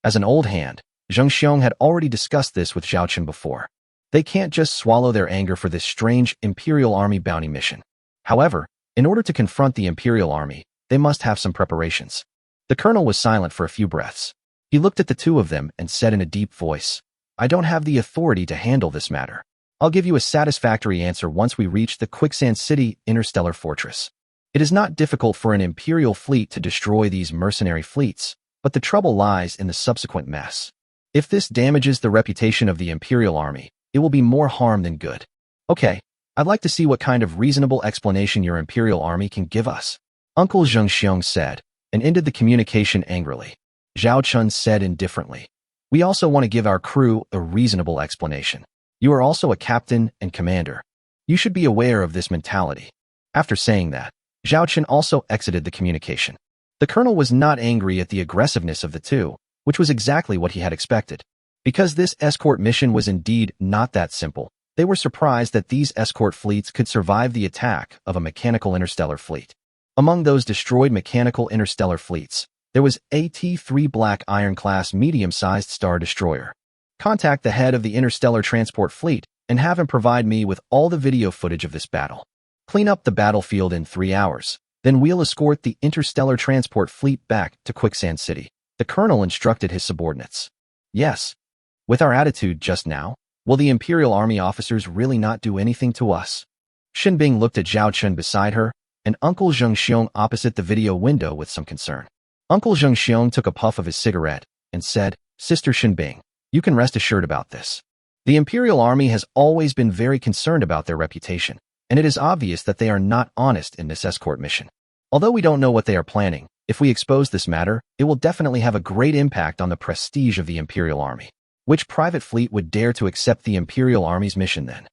S1: As an old hand, Zheng Xiong had already discussed this with Zhao Chen before. They can't just swallow their anger for this strange Imperial Army bounty mission. However, in order to confront the Imperial Army, they must have some preparations. The colonel was silent for a few breaths. He looked at the two of them and said in a deep voice, I don't have the authority to handle this matter. I'll give you a satisfactory answer once we reach the Quicksand City Interstellar Fortress. It is not difficult for an Imperial fleet to destroy these mercenary fleets, but the trouble lies in the subsequent mess. If this damages the reputation of the Imperial Army, it will be more harm than good. Okay, I'd like to see what kind of reasonable explanation your Imperial Army can give us. Uncle Zheng Xiong said, and ended the communication angrily. Zhao Chen said indifferently, We also want to give our crew a reasonable explanation. You are also a captain and commander. You should be aware of this mentality. After saying that, Zhao Chen also exited the communication. The colonel was not angry at the aggressiveness of the two, which was exactly what he had expected. Because this escort mission was indeed not that simple, they were surprised that these escort fleets could survive the attack of a mechanical interstellar fleet. Among those destroyed mechanical interstellar fleets, there was a T-3 Black Iron-class medium-sized star destroyer. Contact the head of the interstellar transport fleet and have him provide me with all the video footage of this battle. Clean up the battlefield in 3 hours, then we'll escort the interstellar transport fleet back to Quicksand City. The colonel instructed his subordinates. Yes. With our attitude just now, will the Imperial Army officers really not do anything to us? Xin Bing looked at Zhao Chen beside her, and Uncle Zheng Xiong opposite the video window with some concern. Uncle Zheng Xiong took a puff of his cigarette and said, Sister Xin Bing, you can rest assured about this. The Imperial Army has always been very concerned about their reputation, and it is obvious that they are not honest in this escort mission. Although we don't know what they are planning, if we expose this matter, it will definitely have a great impact on the prestige of the Imperial Army. Which private fleet would dare to accept the Imperial Army's mission then?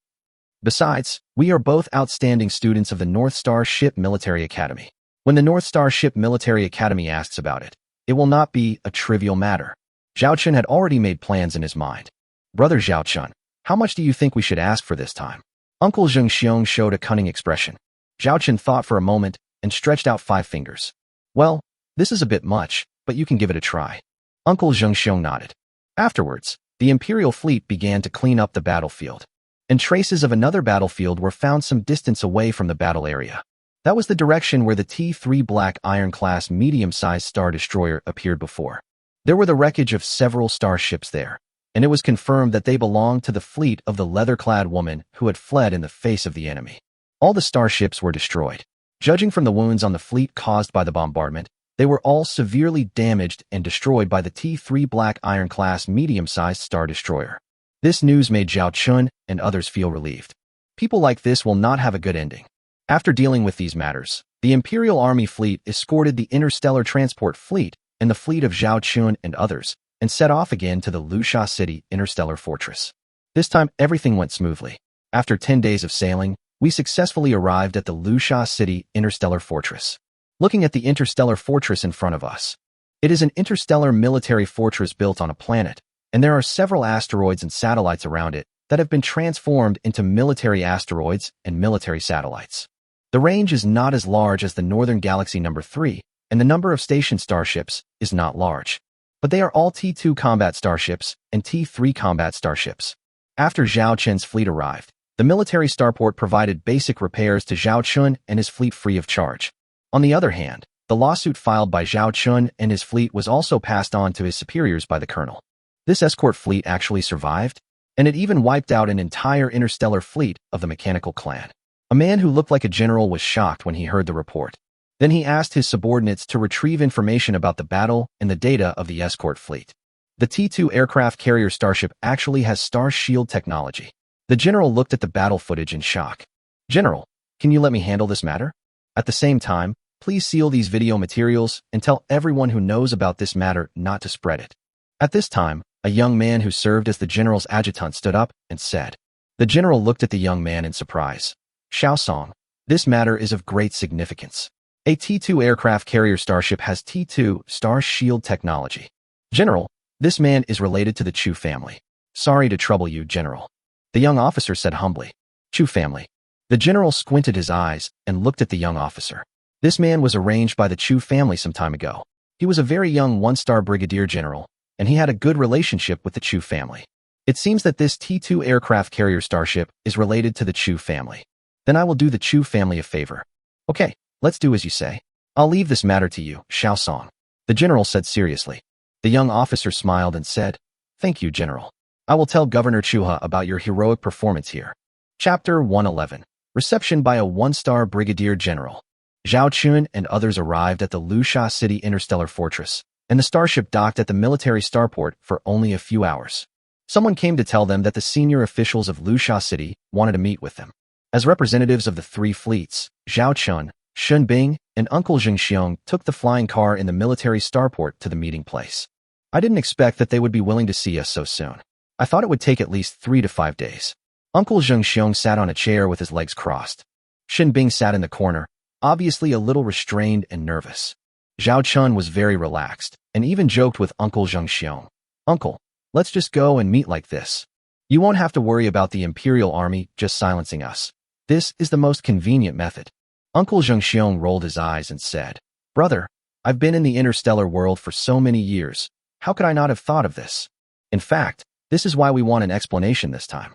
S1: Besides, we are both outstanding students of the North Star Ship Military Academy. When the North Star Ship Military Academy asks about it, it will not be a trivial matter. Zhao Chen had already made plans in his mind. Brother Zhao Chen, how much do you think we should ask for this time? Uncle Zheng Xiong showed a cunning expression. Zhao Chen thought for a moment and stretched out 5 fingers. Well, this is a bit much, but you can give it a try. Uncle Zheng Xiong nodded. Afterwards, the Imperial fleet began to clean up the battlefield, and traces of another battlefield were found some distance away from the battle area. That was the direction where the T-3 Black Iron-class medium-sized star destroyer appeared before. There were the wreckage of several starships there, and it was confirmed that they belonged to the fleet of the leather-clad woman who had fled in the face of the enemy. All the starships were destroyed. Judging from the wounds on the fleet caused by the bombardment, they were all severely damaged and destroyed by the T-3 Black Iron-class medium-sized star destroyer. This news made Zhao Chun and others feel relieved. People like this will not have a good ending. After dealing with these matters, the Imperial Army fleet escorted the interstellar transport fleet and the fleet of Zhao Chun and others, and set off again to the Lusha City interstellar fortress. This time, everything went smoothly. After 10 days of sailing, we successfully arrived at the Lusha City interstellar fortress. Looking at the interstellar fortress in front of us, it is an interstellar military fortress built on a planet, and there are several asteroids and satellites around it that have been transformed into military asteroids and military satellites. The range is not as large as the Northern Galaxy number 3, and the number of stationed starships is not large. But they are all T-2 combat starships and T-3 combat starships. After Zhao Chun's fleet arrived, the military starport provided basic repairs to Zhao Chun and his fleet free of charge. On the other hand, the lawsuit filed by Zhao Chun and his fleet was also passed on to his superiors by the colonel. This escort fleet actually survived, and it even wiped out an entire interstellar fleet of the mechanical clan. A man who looked like a general was shocked when he heard the report. Then he asked his subordinates to retrieve information about the battle and the data of the escort fleet. The T-2 aircraft carrier starship actually has star shield technology. The general looked at the battle footage in shock. "General, can you let me handle this matter? At the same time, please seal these video materials and tell everyone who knows about this matter not to spread it." At this time, a young man who served as the general's adjutant stood up and said. The general looked at the young man in surprise. "Xiaosong, this matter is of great significance. A T-2 aircraft carrier starship has T-2 star shield technology. General, this man is related to the Chu family. Sorry to trouble you, General," the young officer said humbly. "Chu family." The general squinted his eyes and looked at the young officer. This man was arranged by the Chu family some time ago. He was a very young one-star brigadier general, and he had a good relationship with the Chu family. It seems that this T-2 aircraft carrier starship is related to the Chu family. Then I will do the Chu family a favor. Okay, let's do as you say. I'll leave this matter to you, Xiaosong, the general said seriously. The young officer smiled and said, "Thank you, General. I will tell Governor Chuha about your heroic performance here." Chapter 111. Reception by a one-star brigadier general. Zhao Chun and others arrived at the Lusha City interstellar fortress, and the starship docked at the military starport for only a few hours. Someone came to tell them that the senior officials of Lusha City wanted to meet with them. As representatives of the three fleets, Zhao Chun, Shun Bing, and Uncle Zheng Xiong took the flying car in the military starport to the meeting place. I didn't expect that they would be willing to see us so soon. I thought it would take at least 3 to 5 days. Uncle Zheng Xiong sat on a chair with his legs crossed. Shun Bing sat in the corner, obviously a little restrained and nervous. Zhao Chun was very relaxed, and even joked with Uncle Zheng Xiong. "Uncle, let's just go and meet like this. You won't have to worry about the Imperial Army just silencing us. This is the most convenient method." Uncle Zheng Xiong rolled his eyes and said, "Brother, I've been in the interstellar world for so many years. How could I not have thought of this? In fact, this is why we want an explanation this time."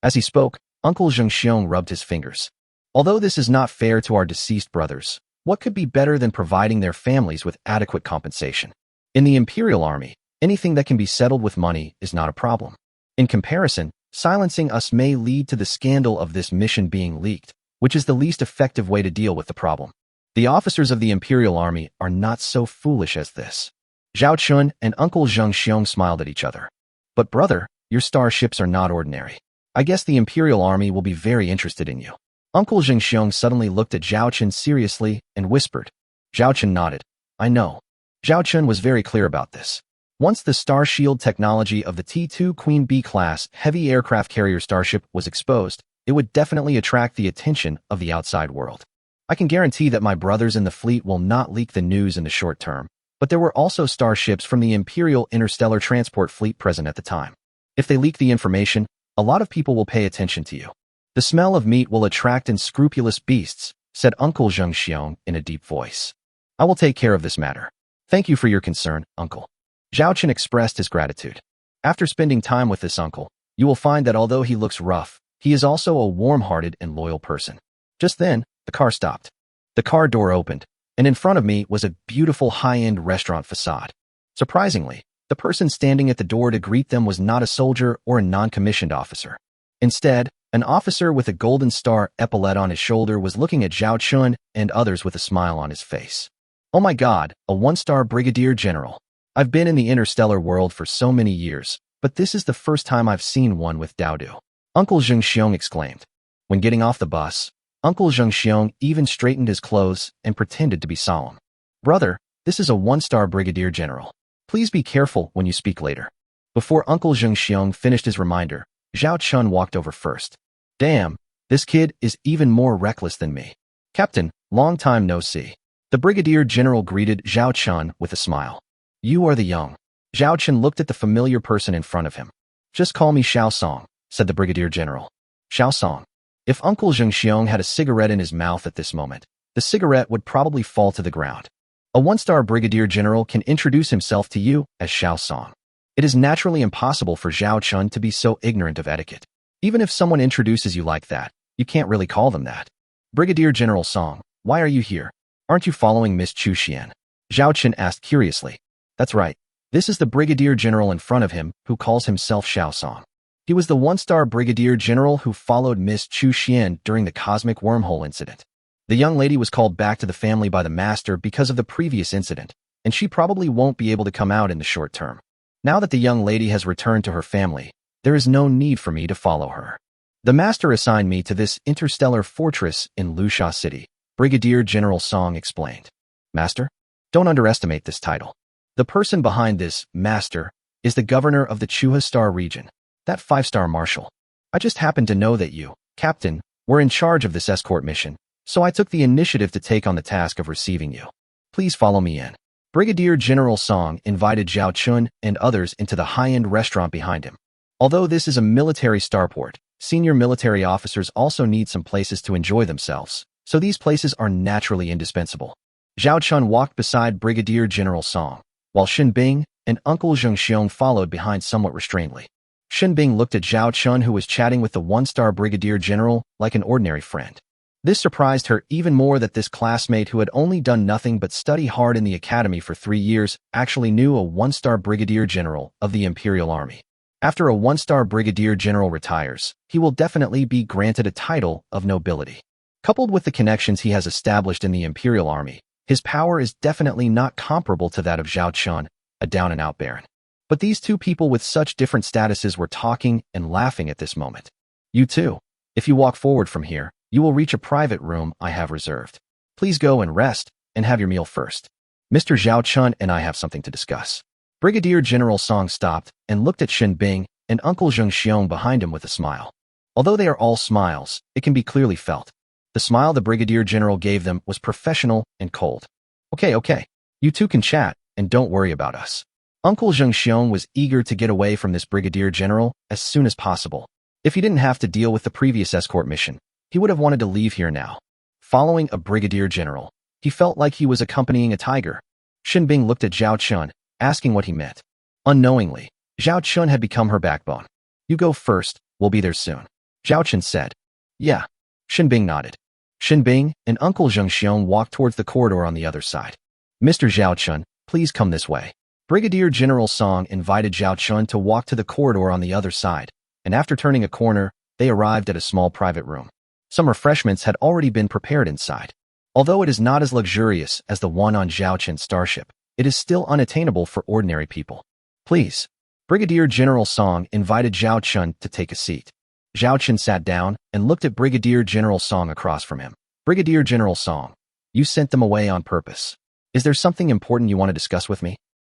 S1: As he spoke, Uncle Zheng Xiong rubbed his fingers. "Although this is not fair to our deceased brothers, what could be better than providing their families with adequate compensation? In the Imperial Army, anything that can be settled with money is not a problem. In comparison, silencing us may lead to the scandal of this mission being leaked, which is the least effective way to deal with the problem. The officers of the Imperial Army are not so foolish as this." Zhao Chun and Uncle Zheng Xiong smiled at each other. "But brother, your starships are not ordinary. I guess the Imperial Army will be very interested in you." Uncle Zheng Xiong suddenly looked at Zhao Chun seriously and whispered. Zhao Chun nodded. "I know." Zhao Chun was very clear about this. Once the star shield technology of the T-2 Queen B-class heavy aircraft carrier starship was exposed, it would definitely attract the attention of the outside world. I can guarantee that my brothers in the fleet will not leak the news in the short term, but there were also starships from the Imperial Interstellar Transport Fleet present at the time. If they leak the information, a lot of people will pay attention to you. The smell of meat will attract unscrupulous beasts, said Uncle Zheng Xiong in a deep voice. "I will take care of this matter. Thank you for your concern, Uncle." Zhao Chun expressed his gratitude. After spending time with this uncle, you will find that although he looks rough, he is also a warm-hearted and loyal person. Just then, the car stopped. The car door opened, and in front of me was a beautiful high-end restaurant facade. Surprisingly, the person standing at the door to greet them was not a soldier or a non-commissioned officer. Instead, An officer with a golden star epaulet on his shoulder was looking at Zhao Chun and others with a smile on his face. Oh my god, a one-star brigadier general. I've been in the interstellar world for so many years, but this is the first time I've seen one with Daodu. Uncle Zheng Xiong exclaimed. When getting off the bus, Uncle Zheng Xiong even straightened his clothes and pretended to be solemn. Brother, this is a one-star brigadier general. Please be careful when you speak later. Before Uncle Zheng Xiong finished his reminder, Zhao Chun walked over first. Damn, this kid is even more reckless than me. Captain, long time no see. The brigadier general greeted Zhao Chun with a smile. You are the young. Zhao Chun looked at the familiar person in front of him. Just call me Xiao Song, said the brigadier general. Xiao Song. If Uncle Zheng Xiong had a cigarette in his mouth at this moment, the cigarette would probably fall to the ground. A one-star brigadier general can introduce himself to you as Xiao Song. It is naturally impossible for Zhao Chun to be so ignorant of etiquette. Even if someone introduces you like that, you can't really call them that. Brigadier General Song, why are you here? Aren't you following Miss Chu Xian? Zhao Chun asked curiously. That's right. This is the brigadier general in front of him who calls himself Xiao Song. He was the one-star brigadier general who followed Miss Chu Xian during the cosmic wormhole incident. The young lady was called back to the family by the master because of the previous incident, and she probably won't be able to come out in the short term. Now that the young lady has returned to her family, there is no need for me to follow her. The master assigned me to this interstellar fortress in Lusha City, Brigadier General Song explained. Master? Don't underestimate this title. The person behind this, master, is the governor of the Chuha Star region, that 5-star marshal. I just happened to know that you, Captain, were in charge of this escort mission, so I took the initiative to take on the task of receiving you. Please follow me in. Brigadier General Song invited Zhao Chun and others into the high-end restaurant behind him. Although this is a military starport, senior military officers also need some places to enjoy themselves, so these places are naturally indispensable. Zhao Chun walked beside Brigadier General Song, while Shin Bing and Uncle Zheng Xiong followed behind somewhat restrainedly. Shin Bing looked at Zhao Chun, who was chatting with the one-star brigadier general like an ordinary friend. This surprised her even more that this classmate who had only done nothing but study hard in the academy for 3 years actually knew a one-star brigadier general of the Imperial Army. After a one-star brigadier general retires, he will definitely be granted a title of nobility. Coupled with the connections he has established in the Imperial Army, his power is definitely not comparable to that of Zhao Chun, a down-and-out baron. But these two people with such different statuses were talking and laughing at this moment. You too. If you walk forward from here, you will reach a private room I have reserved. Please go and rest and have your meal first. Mr. Zhao Chun and I have something to discuss. Brigadier General Song stopped and looked at Shin Bing and Uncle Zheng Xiong behind him with a smile. Although they are all smiles, it can be clearly felt. The smile the Brigadier General gave them was professional and cold. Okay. You two can chat and don't worry about us. Uncle Zheng Xiong was eager to get away from this Brigadier General as soon as possible. If he didn't have to deal with the previous escort mission, he would have wanted to leave here now. Following a Brigadier General, he felt like he was accompanying a tiger. Shin Bing looked at Zhao Chun, asking what he meant. Unknowingly, Zhao Chun had become her backbone. You go first, we'll be there soon. Zhao Chun said. Yeah. Shin Bing nodded. Shin Bing and Uncle Zheng Xiong walked towards the corridor on the other side. Mr. Zhao Chun, please come this way. Brigadier General Song invited Zhao Chun to walk to the corridor on the other side, and after turning a corner, they arrived at a small private room. Some refreshments had already been prepared inside. Although it is not as luxurious as the one on Zhao Chun's starship, it is still unattainable for ordinary people. Please. Brigadier General Song invited Zhao Chun to take a seat. Zhao Chun sat down and looked at Brigadier General Song across from him. Brigadier General Song, you sent them away on purpose. Is there something important you want to discuss with me?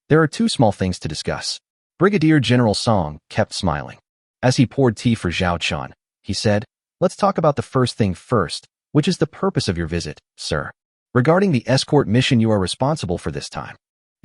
S1: There are 2 small things to discuss. Brigadier General Song kept smiling. As he poured tea for Zhao Chun, he said, let's talk about the first thing first, which is the purpose of your visit, sir. Regarding the escort mission you are responsible for this time.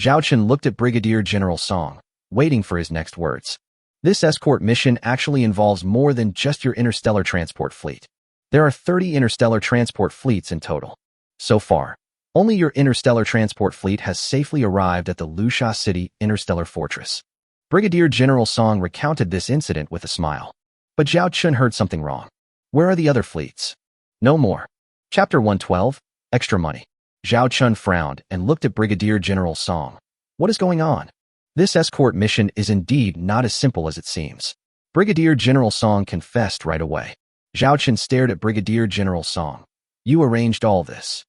S1: Zhao Chun looked at Brigadier General Song, waiting for his next words. This escort mission actually involves more than just your interstellar transport fleet. There are 30 interstellar transport fleets in total. So far, only your interstellar transport fleet has safely arrived at the Lusha City Interstellar Fortress. Brigadier General Song recounted this incident with a smile. But Zhao Chun heard something wrong. Where are the other fleets? No more. Chapter 112, Extra Money. Zhao Chun frowned and looked at Brigadier General Song. What is going on? This escort mission is indeed not as simple as it seems. Brigadier General Song confessed right away. Zhao Chen stared at Brigadier General Song. You arranged all this.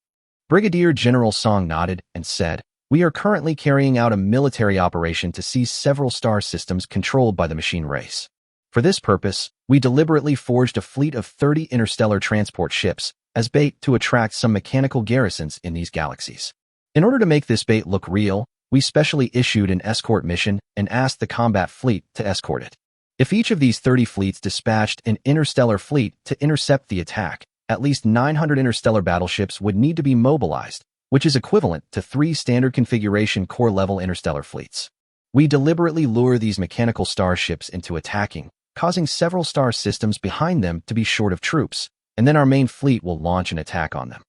S1: Brigadier General Song nodded and said, we are currently carrying out a military operation to seize several star systems controlled by the machine race. For this purpose, we deliberately forged a fleet of 30 interstellar transport ships as bait to attract some mechanical garrisons in these galaxies. In order to make this bait look real, we specially issued an escort mission and asked the combat fleet to escort it. If each of these 30 fleets dispatched an interstellar fleet to intercept the attack, at least 900 interstellar battleships would need to be mobilized, which is equivalent to 3 standard configuration core-level interstellar fleets. We deliberately lure these mechanical starships into attacking, causing several star systems behind them to be short of troops, and then our main fleet will launch an attack on them.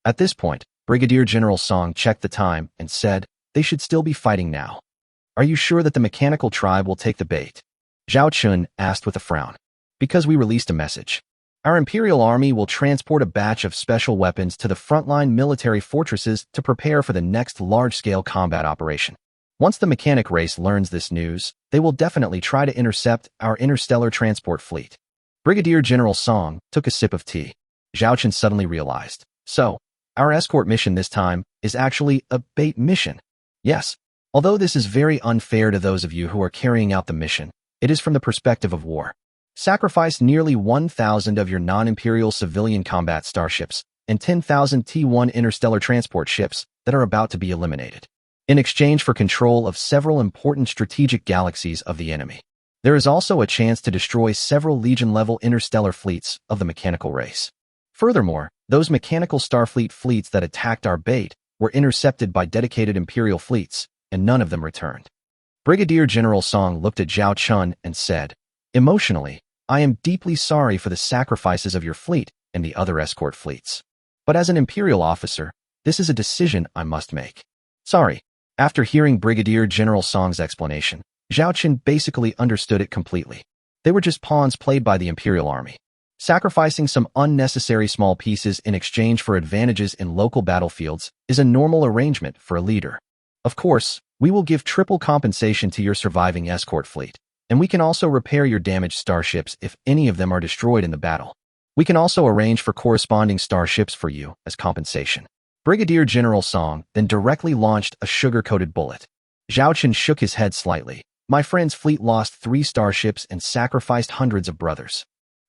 S1: At this point, Brigadier General Song checked the time and said, they should still be fighting now. Are you sure that the mechanical tribe will take the bait? Zhao Chun asked with a frown. Because we released a message. Our Imperial Army will transport a batch of special weapons to the frontline military fortresses to prepare for the next large-scale combat operation. Once the mechanic race learns this news, they will definitely try to intercept our interstellar transport fleet. Brigadier General Song took a sip of tea. Zhao Chen suddenly realized. So, our escort mission this time is actually a bait mission. Yes, although this is very unfair to those of you who are carrying out the mission, it is from the perspective of war. Sacrifice nearly 1,000 of your non-imperial civilian combat starships and 10,000 T-1 interstellar transport ships that are about to be eliminated, in exchange for control of several important strategic galaxies of the enemy. There is also a chance to destroy several Legion-level interstellar fleets of the mechanical race. Furthermore, those mechanical Starfleet fleets that attacked our bait were intercepted by dedicated Imperial fleets, and none of them returned. Brigadier General Song looked at Zhao Chun and said, emotionally, I am deeply sorry for the sacrifices of your fleet and the other escort fleets. But as an Imperial officer, this is a decision I must make. Sorry. After hearing Brigadier General Song's explanation, Zhao Chen basically understood it completely. They were just pawns played by the Imperial Army. Sacrificing some unnecessary small pieces in exchange for advantages in local battlefields is a normal arrangement for a leader. Of course, we will give triple compensation to your surviving escort fleet, and we can also repair your damaged starships if any of them are destroyed in the battle. We can also arrange for corresponding starships for you as compensation. Brigadier General Song then directly launched a sugar-coated bullet. Zhao Chen shook his head slightly. My friend's fleet lost 3 starships and sacrificed hundreds of brothers.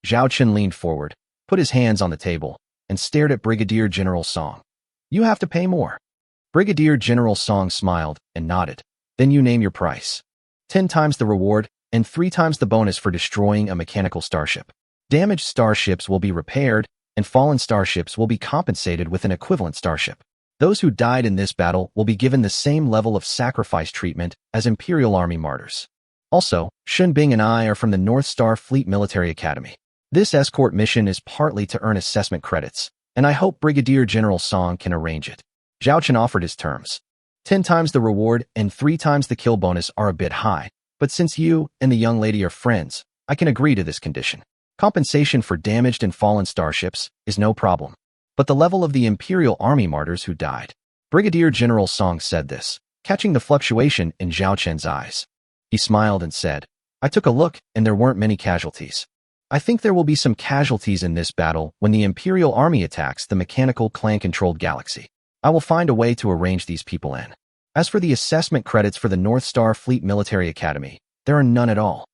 S1: Zhao Chen leaned forward, put his hands on the table, and stared at Brigadier General Song. You have to pay more. Brigadier General Song smiled and nodded. Then you name your price. 10 times the reward and 3 times the bonus for destroying a mechanical starship. Damaged starships will be repaired, and fallen starships will be compensated with an equivalent starship. Those who died in this battle will be given the same level of sacrifice treatment as Imperial Army martyrs. Also, Shun Bing and I are from the North Star Fleet Military Academy. This escort mission is partly to earn assessment credits, and I hope Brigadier General Song can arrange it. Zhao Chen offered his terms. 10 times the reward and 3 times the kill bonus are a bit high, but since you and the young lady are friends, I can agree to this condition. Compensation for damaged and fallen starships is no problem. But the level of the Imperial Army martyrs who died. Brigadier General Song said this, catching the fluctuation in Zhao Chen's eyes. He smiled and said, I took a look and there weren't many casualties. I think there will be some casualties in this battle when the Imperial Army attacks the mechanical clan-controlled galaxy. I will find a way to arrange these people in. As for the assessment credits for the North Star Fleet Military Academy, there are none at all.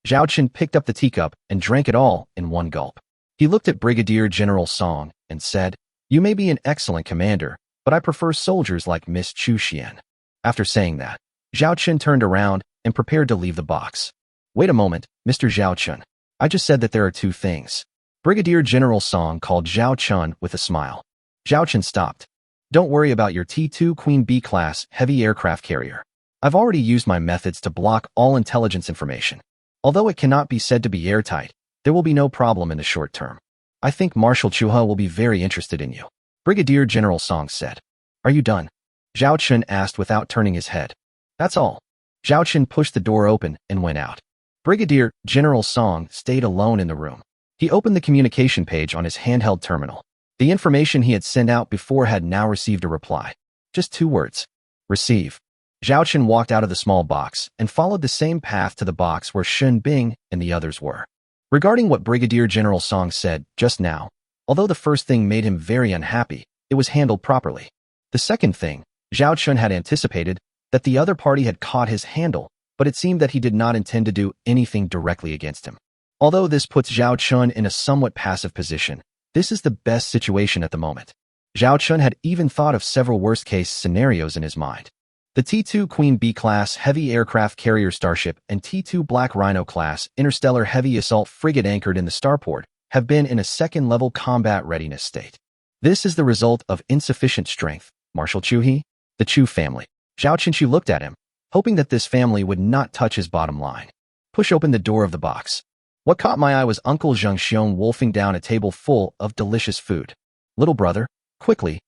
S1: Zhao Chen picked up the teacup and drank it all in one gulp. He looked at Brigadier General Song and said, You may be an excellent commander, but I prefer soldiers like Miss Chu Xian. After saying that, Zhao Chen turned around and prepared to leave the box. Wait a moment, Mr. Zhao Chen. I just said that there are 2 things. Brigadier General Song called Zhao Chen with a smile. Zhao Chen stopped. Don't worry about your T2 Queen B-class heavy aircraft carrier. I've already used my methods to block all intelligence information. Although it cannot be said to be airtight, there will be no problem in the short term. I think Marshal Chuha will be very interested in you. Brigadier General Song said. Are you done? Zhao Chen asked without turning his head. That's all. Zhao Chen pushed the door open and went out. Brigadier General Song stayed alone in the room. He opened the communication page on his handheld terminal. The information he had sent out before had now received a reply. Just 2 words. Receive. Zhao Chen walked out of the small box and followed the same path to the box where Shun Bing and the others were. Regarding what Brigadier General Song said just now, although the first thing made him very unhappy, it was handled properly. The second thing, Zhao Chun had anticipated that the other party had caught his handle, but it seemed that he did not intend to do anything directly against him. Although this puts Zhao Chun in a somewhat passive position, this is the best situation at the moment. Zhao Chun had even thought of several worst-case scenarios in his mind. The T-2 Queen B-class heavy aircraft carrier starship and T-2 Black Rhino class interstellar heavy assault frigate anchored in the starport have been in a second-level combat readiness state. This is the result of insufficient strength. Marshal Chuhi, the Chu family. Zhao Chenxu looked at him, hoping that this family would not touch his bottom line. Push open the door of the box. What caught my eye was Uncle Zheng Xiong wolfing down a table full of delicious food. Little brother, quickly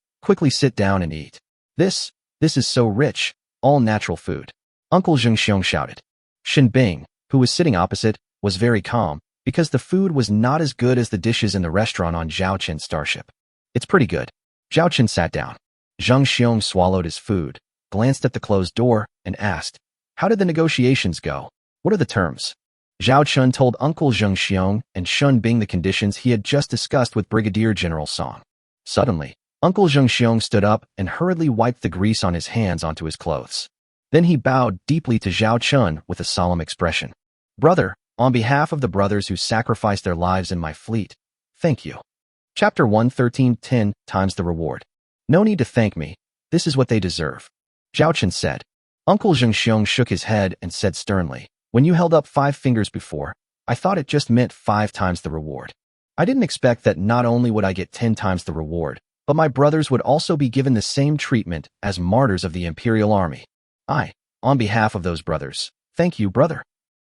S1: sit down and eat. This is so rich, all natural food. Uncle Zheng Xiong shouted. Shen Bing, who was sitting opposite, was very calm, because the food was not as good as the dishes in the restaurant on Zhao Chen's starship. It's pretty good. Zhao Chen sat down. Zheng Xiong swallowed his food, glanced at the closed door, and asked, "How did the negotiations go? What are the terms?" Zhao Chun told Uncle Zheng Xiong and Shen Bing the conditions he had just discussed with Brigadier General Song. Suddenly, Uncle Zheng Xiong stood up and hurriedly wiped the grease on his hands onto his clothes. Then he bowed deeply to Zhao Chun with a solemn expression. "Brother, on behalf of the brothers who sacrificed their lives in my fleet, thank you." Chapter 113, 10 times the reward. "No need to thank me. This is what they deserve," Zhao Chun said. Uncle Zheng Xiong shook his head and said sternly, "When you held up 5 fingers before, I thought it just meant 5 times the reward. I didn't expect that not only would I get 10 times the reward, but my brothers would also be given the same treatment as martyrs of the Imperial Army. On behalf of those brothers, thank you, brother."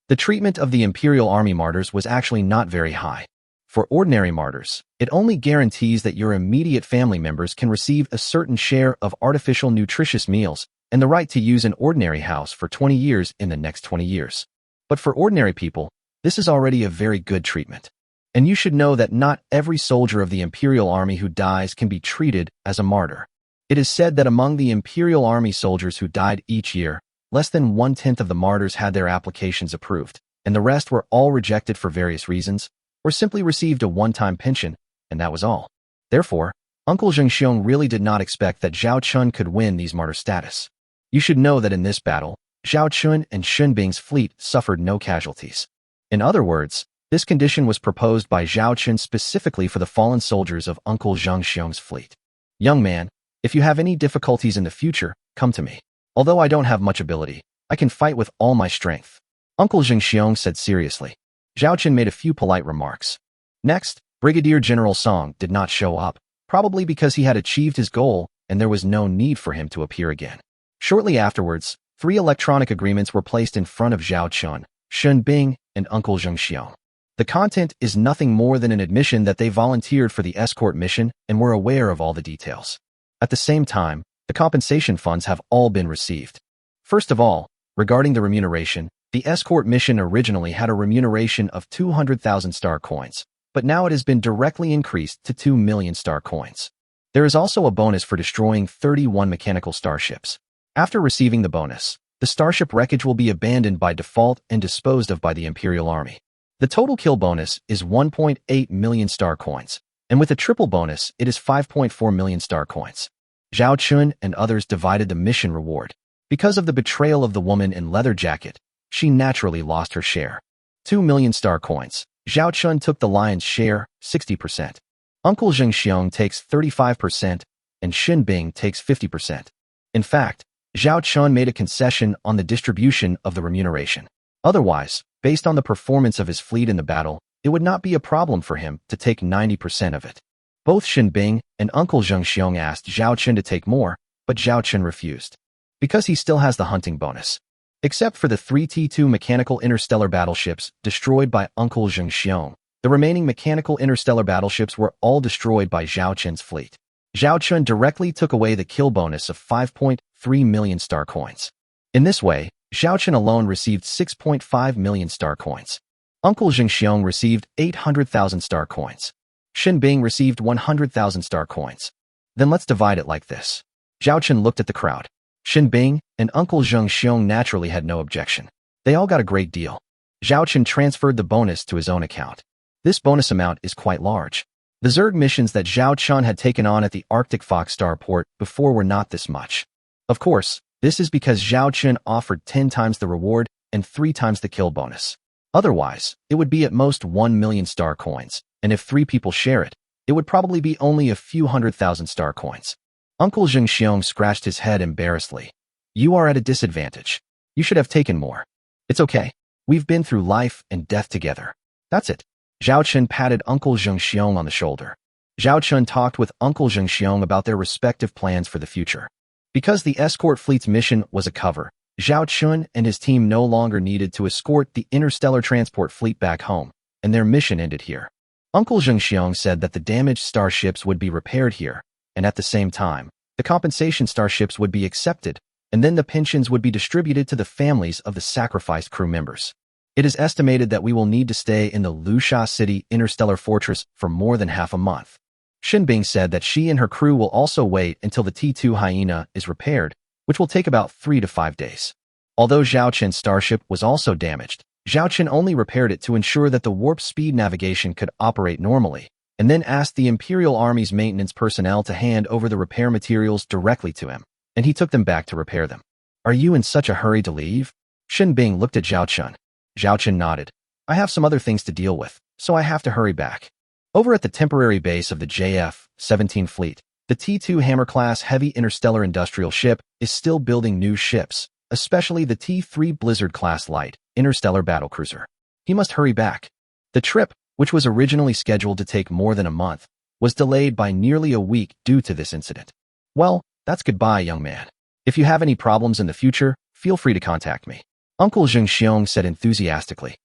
S1: The treatment of the Imperial Army martyrs was actually not very high. For ordinary martyrs, it only guarantees that your immediate family members can receive a certain share of artificial nutritious meals and the right to use an ordinary house for 20 years in the next 20 years. But for ordinary people, this is already a very good treatment. And you should know that not every soldier of the Imperial Army who dies can be treated as a martyr. It is said that among the Imperial Army soldiers who died each year, less than 1/10 of the martyrs had their applications approved, and the rest were all rejected for various reasons, or simply received a one-time pension, and that was all. Therefore, Uncle Zheng Xiong really did not expect that Zhao Chun could win these martyr status. You should know that in this battle, Zhao Chun and Shen Bing's fleet suffered no casualties. In other words, this condition was proposed by Zhao Chun specifically for the fallen soldiers of Uncle Zheng Xiong's fleet. "Young man, if you have any difficulties in the future, come to me. Although I don't have much ability, I can fight with all my strength," Uncle Zheng Xiong said seriously. Zhao Chun made a few polite remarks. Next, Brigadier General Song did not show up, probably because he had achieved his goal and there was no need for him to appear again. Shortly afterwards, 3 electronic agreements were placed in front of Zhao Chun, Shen Bing, and Uncle Zheng Xiong. The content is nothing more than an admission that they volunteered for the escort mission and were aware of all the details. At the same time, the compensation funds have all been received. First of all, regarding the remuneration, the escort mission originally had a remuneration of 200,000 star coins, but now it has been directly increased to 2 million star coins. There is also a bonus for destroying 31 mechanical starships. After receiving the bonus, the starship wreckage will be abandoned by default and disposed of by the Imperial Army. The total kill bonus is 1.8 million star coins, and with a triple bonus, it is 5.4 million star coins. Zhao Chun and others divided the mission reward. Because of the betrayal of the woman in leather jacket, she naturally lost her share. 2 million star coins. Zhao Chun took the lion's share, 60%. Uncle Zheng Xiong takes 35%, and Shen Bing takes 50%. In fact, Zhao Chun made a concession on the distribution of the remuneration. Otherwise, based on the performance of his fleet in the battle, it would not be a problem for him to take 90% of it. Both Shen Bing and Uncle Zheng Xiong asked Zhao Chun to take more, but Zhao Chun refused. Because he still has the hunting bonus. Except for the 3 T-2 mechanical interstellar battleships destroyed by Uncle Zheng Xiong, the remaining mechanical interstellar battleships were all destroyed by Zhao Chun's fleet. Zhao Chun directly took away the kill bonus of 5.3 million star coins. In this way, Zhao Chun alone received 6.5 million star coins. Uncle Zheng Xiong received 800,000 star coins. Shen Bing received 100,000 star coins. Then let's divide it like this. Zhao Chun looked at the crowd. Shen Bing and Uncle Zheng Xiong naturally had no objection. They all got a great deal. Zhao Chen transferred the bonus to his own account. This bonus amount is quite large. The Zerg missions that Zhao Chen had taken on at the Arctic Fox starport before were not this much. Of course, this is because Zhao Chen offered 10 times the reward and 3 times the kill bonus. Otherwise, it would be at most 1 million star coins, and if 3 people share it, it would probably be only a few 100,000 star coins. Uncle Zheng Xiong scratched his head embarrassedly. You are at a disadvantage. You should have taken more. It's okay. We've been through life and death together. That's it. Zhao Chen patted Uncle Zheng Xiong on the shoulder. Zhao Chen talked with Uncle Zheng Xiong about their respective plans for the future. Because the escort fleet's mission was a cover, Zhao Chen and his team no longer needed to escort the interstellar transport fleet back home, and their mission ended here. Uncle Zheng Xiong said that the damaged starships would be repaired here, and at the same time, the compensation starships would be accepted, and then the pensions would be distributed to the families of the sacrificed crew members. It is estimated that we will need to stay in the Lusha City Interstellar Fortress for more than half a month. Xinbing said that she and her crew will also wait until the T2 Hyena is repaired, which will take about 3 to 5 days. Although Zhao Chen's starship was also damaged, Zhao Chen only repaired it to ensure that the warp speed navigation could operate normally, and then asked the Imperial Army's maintenance personnel to hand over the repair materials directly to him, and he took them back to repair them. Are you in such a hurry to leave? Xinbing looked at Zhao Chen. Zhao Chen nodded. I have some other things to deal with, so I have to hurry back. Over at the temporary base of the JF-17 fleet, the T2 Hammer-class heavy interstellar industrial ship is still building new ships, especially the T3 Blizzard-class light interstellar battlecruiser. He must hurry back. The trip, which was originally scheduled to take more than a month, was delayed by nearly a week due to this incident. Well, that's goodbye, young man. If you have any problems in the future, feel free to contact me. Uncle Zheng Xiong said enthusiastically.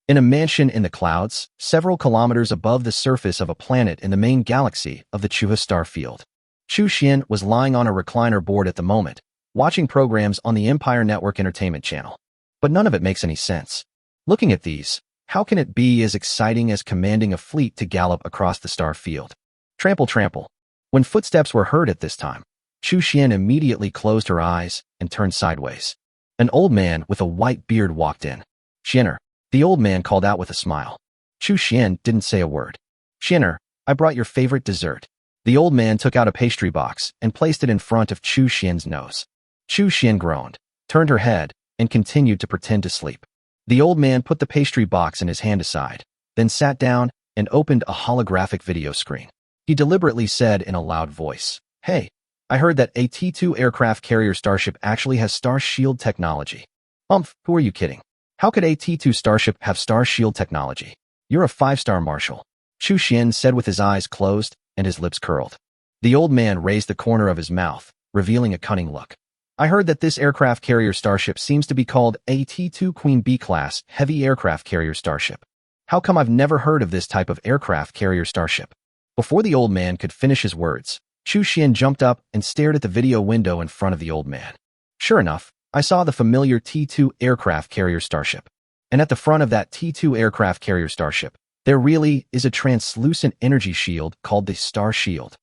S1: In a mansion in the clouds, several kilometers above the surface of a planet in the main galaxy of the Chuha star field. Chu Xian was lying on a recliner board at the moment, watching programs on the Empire Network Entertainment Channel. But none of it makes any sense. Looking at these, how can it be as exciting as commanding a fleet to gallop across the star field? Trample, trample. When footsteps were heard at this time, Chu Xian immediately closed her eyes and turned sideways. An old man with a white beard walked in. Xianer, the old man called out with a smile. Chu Xian didn't say a word. Xianer, I brought your favorite dessert. The old man took out a pastry box and placed it in front of Chu Xian's nose. Chu Xian groaned, turned her head, and continued to pretend to sleep. The old man put the pastry box in his hand aside, then sat down and opened a holographic video screen. He deliberately said in a loud voice, Hey, I heard that a T2 aircraft carrier starship actually has star shield technology. Who are you kidding? How could a T2 starship have star shield technology? You're a 5-star marshal. Chu Xian said with his eyes closed and his lips curled. The old man raised the corner of his mouth, revealing a cunning look. I heard that this aircraft carrier starship seems to be called a T2 Queen B-class heavy aircraft carrier starship. How come I've never heard of this type of aircraft carrier starship? Before the old man could finish his words, Chu Xian jumped up and stared at the video window in front of the old man. Sure enough, I saw the familiar T2 aircraft carrier starship. And at the front of that T2 aircraft carrier starship, there really is a translucent energy shield called the Star Shield.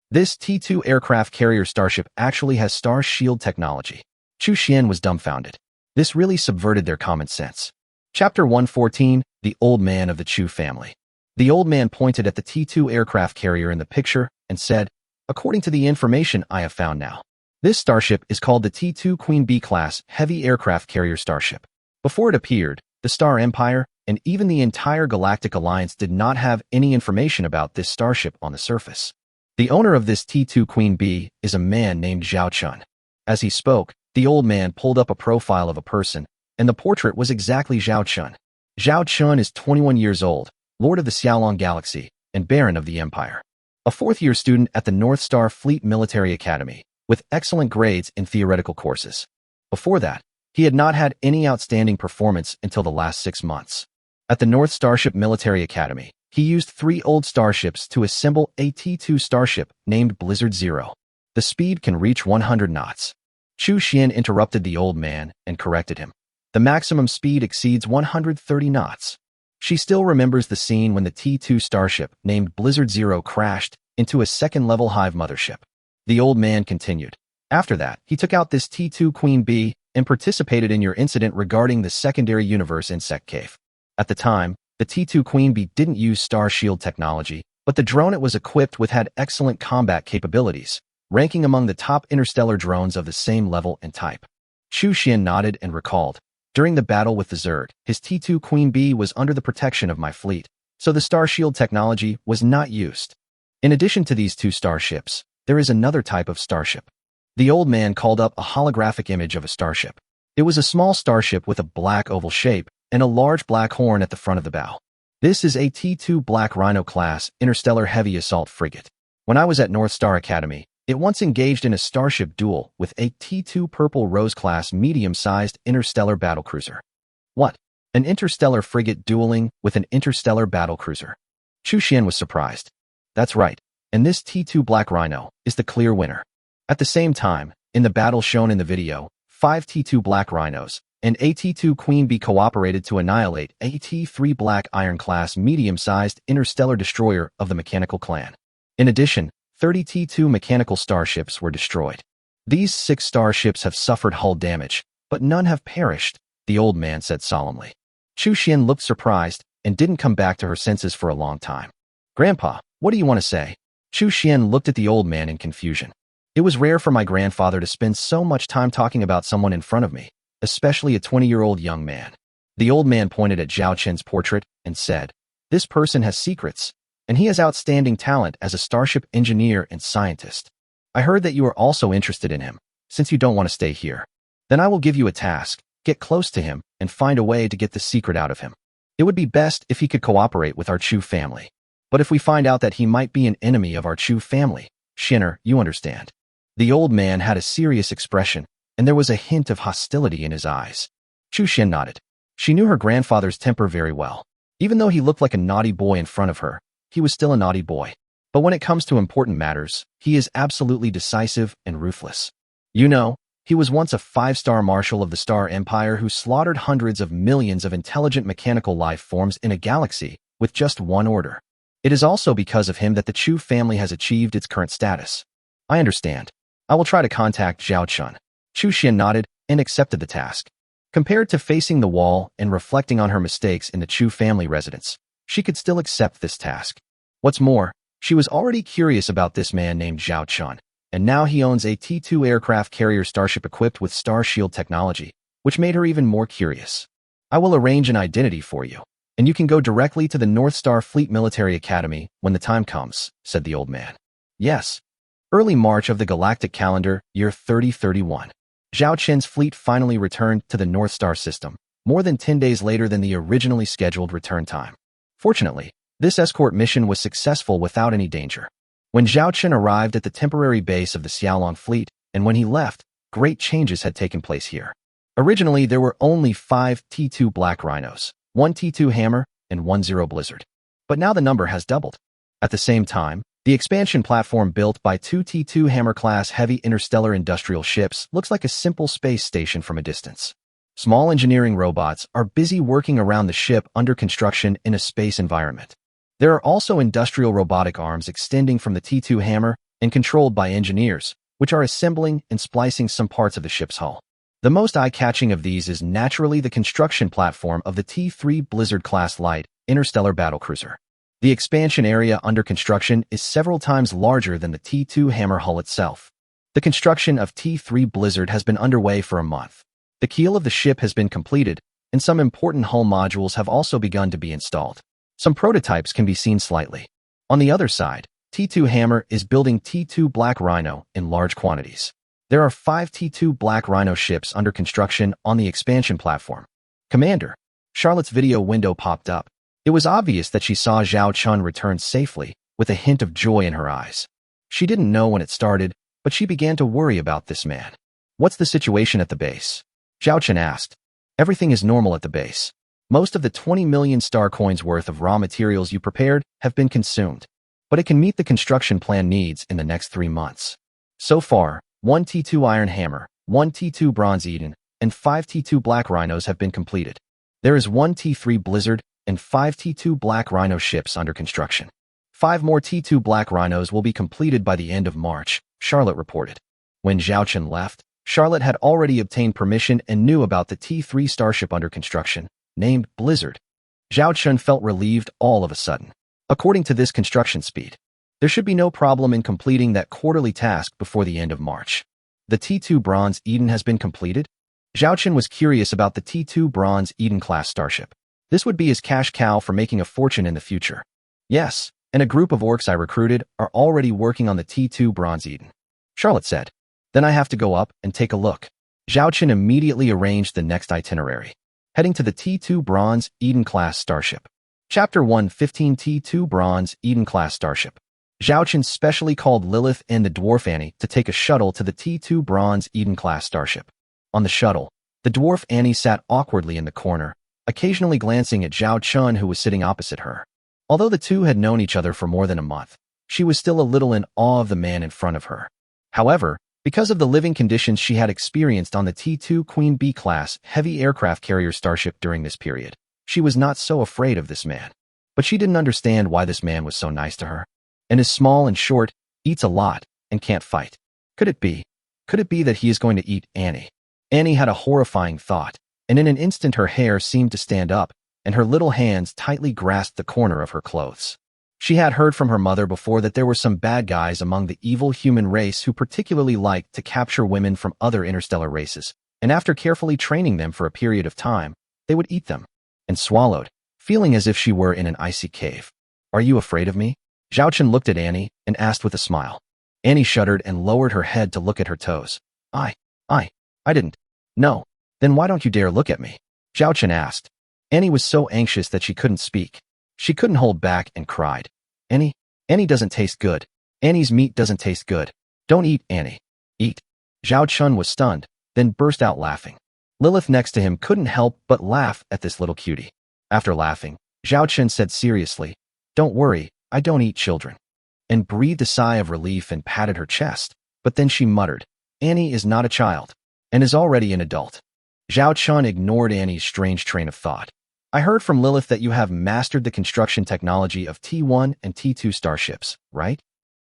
S1: This T2 aircraft carrier starship actually has Star Shield technology. Chu Xian was dumbfounded. This really subverted their common sense. Chapter 114, The Old Man of the Chu Family. The old man pointed at the T2 aircraft carrier in the picture and said, According to the information I have found now, this starship is called the T2 Queen B-class heavy aircraft carrier starship. Before it appeared, the Star Empire and even the entire Galactic Alliance did not have any information about this starship on the surface. The owner of this T2 Queen B is a man named Zhao Chen. As he spoke, the old man pulled up a profile of a person, and the portrait was exactly Zhao Chen. Zhao Chen is 21 years old, Lord of the Xiaolong Galaxy, and Baron of the Empire. A fourth-year student at the North Star Fleet Military Academy, with excellent grades in theoretical courses. Before that, he had not had any outstanding performance until the last 6 months. At the North Starship Military Academy, he used 3 old starships to assemble a T2 starship named Blizzard Zero. The speed can reach 100 knots. Chu Xian interrupted the old man and corrected him. The maximum speed exceeds 130 knots. She still remembers the scene when the T2 starship named Blizzard Zero crashed into a second-level Hive mothership. The old man continued. After that, he took out this T2 Queen B and participated in your incident regarding the secondary universe insect cave. At the time, the T2 Queen Bee didn't use Star Shield technology, but the drone it was equipped with had excellent combat capabilities, ranking among the top interstellar drones of the same level and type. Chu Xian nodded and recalled. During the battle with the Zerg, his T2 Queen Bee was under the protection of my fleet, so the Star Shield technology was not used. In addition to these two starships, there is another type of starship. The old man called up a holographic image of a starship. It was a small starship with a black oval shape and a large black horn at the front of the bow. This is a T2 Black Rhino class interstellar heavy assault frigate. When I was at North Star Academy, it once engaged in a starship duel with a T2 Purple Rose class medium-sized interstellar battlecruiser. What? An interstellar frigate dueling with an interstellar battlecruiser? Chu Xian was surprised. That's right, and this T2 Black Rhino is the clear winner. At the same time, in the battle shown in the video, 5 T2 Black Rhinos and a T2 Queen Bee cooperated to annihilate a T3 Black Iron class medium-sized interstellar destroyer of the Mechanical Clan. In addition, 30 T2 mechanical starships were destroyed. These 6 starships have suffered hull damage, but none have perished, the old man said solemnly. Chu Xian looked surprised and didn't come back to her senses for a long time. Grandpa, what do you want to say? Chu Xian looked at the old man in confusion. It was rare for my grandfather to spend so much time talking about someone in front of me, especially a 20-year-old young man. The old man pointed at Zhao Chen's portrait and said, "This person has secrets, and he has outstanding talent as a starship engineer and scientist. I heard that you are also interested in him, since you don't want to stay here. Then I will give you a task, get close to him, and find a way to get the secret out of him. It would be best if he could cooperate with our Chu family. But if we find out that he might be an enemy of our Chu family, Shinner, you understand." The old man had a serious expression, and there was a hint of hostility in his eyes. Chu Xian nodded. She knew her grandfather's temper very well. Even though he looked like a naughty boy in front of her, he was still a naughty boy. But when it comes to important matters, he is absolutely decisive and ruthless. You know, he was once a 5-star marshal of the Star Empire who slaughtered hundreds of millions of intelligent mechanical life forms in a galaxy with just one order. It is also because of him that the Chu family has achieved its current status. I understand. I will try to contact Zhao Chun. Chu Xian nodded and accepted the task. Compared to facing the wall and reflecting on her mistakes in the Chu family residence, she could still accept this task. What's more, she was already curious about this man named Zhao Chun, and now he owns a T2 aircraft carrier starship equipped with Star Shield technology, which made her even more curious. I will arrange an identity for you, and you can go directly to the North Star Fleet Military Academy when the time comes, said the old man. Yes. Early March of the Galactic calendar, year 3031. Zhao Chen's fleet finally returned to the North Star system, more than 10 days later than the originally scheduled return time. Fortunately, this escort mission was successful without any danger. When Zhao Chen arrived at the temporary base of the Xiaolong fleet, and when he left, great changes had taken place here. Originally, there were only 5 T2 Black Rhinos, 1 T2 Hammer, and 1 Zero Blizzard. But now the number has doubled. At the same time, the expansion platform built by 2 T2 Hammer-class heavy interstellar industrial ships looks like a simple space station from a distance. Small engineering robots are busy working around the ship under construction in a space environment. There are also industrial robotic arms extending from the T2 Hammer and controlled by engineers, which are assembling and splicing some parts of the ship's hull. The most eye-catching of these is naturally the construction platform of the T3 Blizzard-class light interstellar battlecruiser. The expansion area under construction is several times larger than the T2 Hammer hull itself. The construction of T3 Blizzard has been underway for a month. The keel of the ship has been completed, and some important hull modules have also begun to be installed. Some prototypes can be seen slightly. On the other side, T2 Hammer is building T2 Black Rhino in large quantities. There are 5 T2 Black Rhino ships under construction on the expansion platform. Commander, Charlotte's video window popped up. It was obvious that she saw Zhao Chun return safely, with a hint of joy in her eyes. She didn't know when it started, but she began to worry about this man. What's the situation at the base? Zhao Chun asked. Everything is normal at the base. Most of the 20 million star coins worth of raw materials you prepared have been consumed, but it can meet the construction plan needs in the next 3 months. So far, 1 T2 Iron Hammer, 1 T2 Bronze Eden, and 5 T2 Black Rhinos have been completed. There is 1 T3 Blizzard and 5 T2 Black Rhino ships under construction. 5 more T2 Black Rhinos will be completed by the end of March, Charlotte reported. When Zhao Chen left, Charlotte had already obtained permission and knew about the T3 starship under construction, named Blizzard. Zhao Chun felt relieved all of a sudden. According to this construction speed, there should be no problem in completing that quarterly task before the end of March. The T2 Bronze Eden has been completed? Zhao Chun was curious about the T2 Bronze Eden-class starship. This would be his cash cow for making a fortune in the future. Yes, and a group of orcs I recruited are already working on the T2 Bronze Eden, Charlotte said. Then I have to go up and take a look. Zhao Chun immediately arranged the next itinerary, heading to the T2 Bronze Eden-class starship. Chapter 1:15 T2 Bronze Eden-class starship. Zhao Chun specially called Lilith and the dwarf Annie to take a shuttle to the T2 Bronze Eden-class starship. On the shuttle, the dwarf Annie sat awkwardly in the corner, occasionally glancing at Zhao Chun, who was sitting opposite her. Although the two had known each other for more than a month, she was still a little in awe of the man in front of her. However, because of the living conditions she had experienced on the T2 Queen Bee-class heavy aircraft carrier starship during this period, she was not so afraid of this man. But she didn't understand why this man was so nice to her. And is small and short, eats a lot, and can't fight. Could it be that he is going to eat Annie? Annie had a horrifying thought, and in an instant her hair seemed to stand up, and her little hands tightly grasped the corner of her clothes. She had heard from her mother before that there were some bad guys among the evil human race who particularly liked to capture women from other interstellar races, and after carefully training them for a period of time, they would eat them. And swallowed, feeling as if she were in an icy cave. Are you afraid of me? Zhao Chun looked at Annie and asked with a smile. Annie shuddered and lowered her head to look at her toes. I didn't. No. Then why don't you dare look at me? Zhao Chun asked. Annie was so anxious that she couldn't speak. She couldn't hold back and cried. Annie doesn't taste good. Annie's meat doesn't taste good. Don't eat, Annie. Eat. Zhao Chun was stunned, then burst out laughing. Lilith next to him couldn't help but laugh at this little cutie. After laughing, Zhao Chun said seriously, Don't worry, I don't eat children. And breathed a sigh of relief and patted her chest, but then she muttered, Annie is not a child, and is already an adult. Zhao Chun ignored Annie's strange train of thought. I heard from Lilith that you have mastered the construction technology of T1 and T2 starships, right?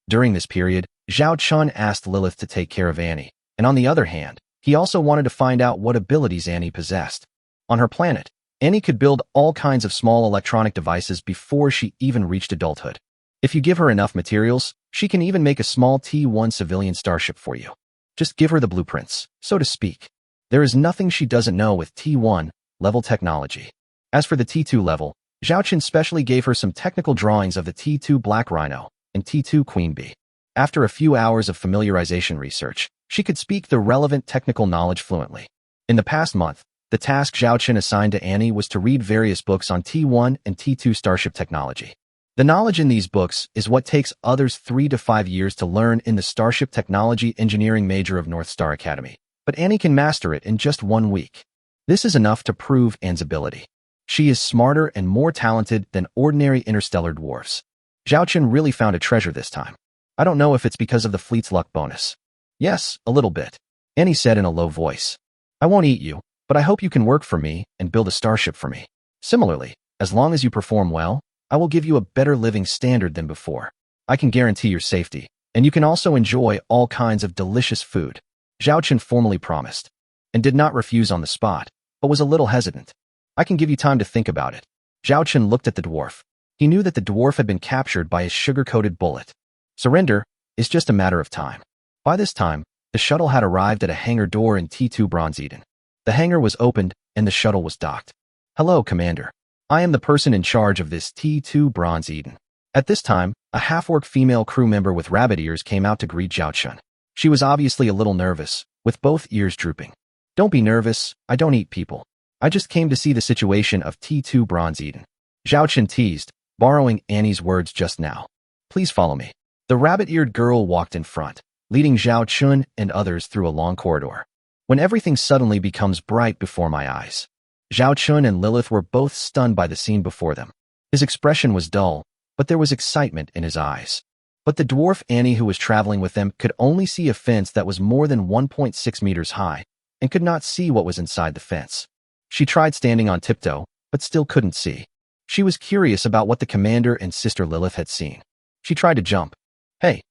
S1: During this period, Zhao Chun asked Lilith to take care of Annie, and on the other hand, he also wanted to find out what abilities Annie possessed. On her planet, Annie could build all kinds of small electronic devices before she even reached adulthood. If you give her enough materials, she can even make a small T1 civilian starship for you. Just give her the blueprints, so to speak. There is nothing she doesn't know with T1 level technology. As for the T2 level, Zhao Chun specially gave her some technical drawings of the T2 Black Rhino and T2 Queen Bee. After a few hours of familiarization research, she could speak the relevant technical knowledge fluently. In the past month, the task Zhao Chun assigned to Annie was to read various books on T1 and T2 starship technology. The knowledge in these books is what takes others 3 to 5 years to learn in the Starship Technology Engineering major of North Star Academy, but Annie can master it in just 1 week. This is enough to prove Anne's ability. She is smarter and more talented than ordinary interstellar dwarfs. Zhao Chun really found a treasure this time. I don't know if it's because of the fleet's luck bonus. Yes, a little bit, Annie said in a low voice. I won't eat you, but I hope you can work for me and build a starship for me. Similarly, as long as you perform well, I will give you a better living standard than before. I can guarantee your safety, and you can also enjoy all kinds of delicious food. Zhao Chun formally promised, and did not refuse on the spot, but was a little hesitant. I can give you time to think about it. Zhao Chun looked at the dwarf. He knew that the dwarf had been captured by his sugar-coated bullet. Surrender is just a matter of time. By this time, the shuttle had arrived at a hangar door in T2 Bronze Eden. The hangar was opened, and the shuttle was docked. Hello, Commander. I am the person in charge of this T2 Bronze Eden. At this time, a half-orc female crew member with rabbit ears came out to greet Zhao Chun. She was obviously a little nervous, with both ears drooping. Don't be nervous, I don't eat people. I just came to see the situation of T2 Bronze Eden. Zhao Chun teased, borrowing Annie's words just now. Please follow me. The rabbit-eared girl walked in front, leading Zhao Chun and others through a long corridor. When everything suddenly becomes bright before my eyes. Zhao Chun and Lilith were both stunned by the scene before them. His expression was dull, but there was excitement in his eyes. But the dwarf Annie, who was traveling with them, could only see a fence that was more than 1.6 meters high, and could not see what was inside the fence. She tried standing on tiptoe, but still couldn't see. She was curious about what the commander and sister Lilith had seen. She tried to jump. Hey!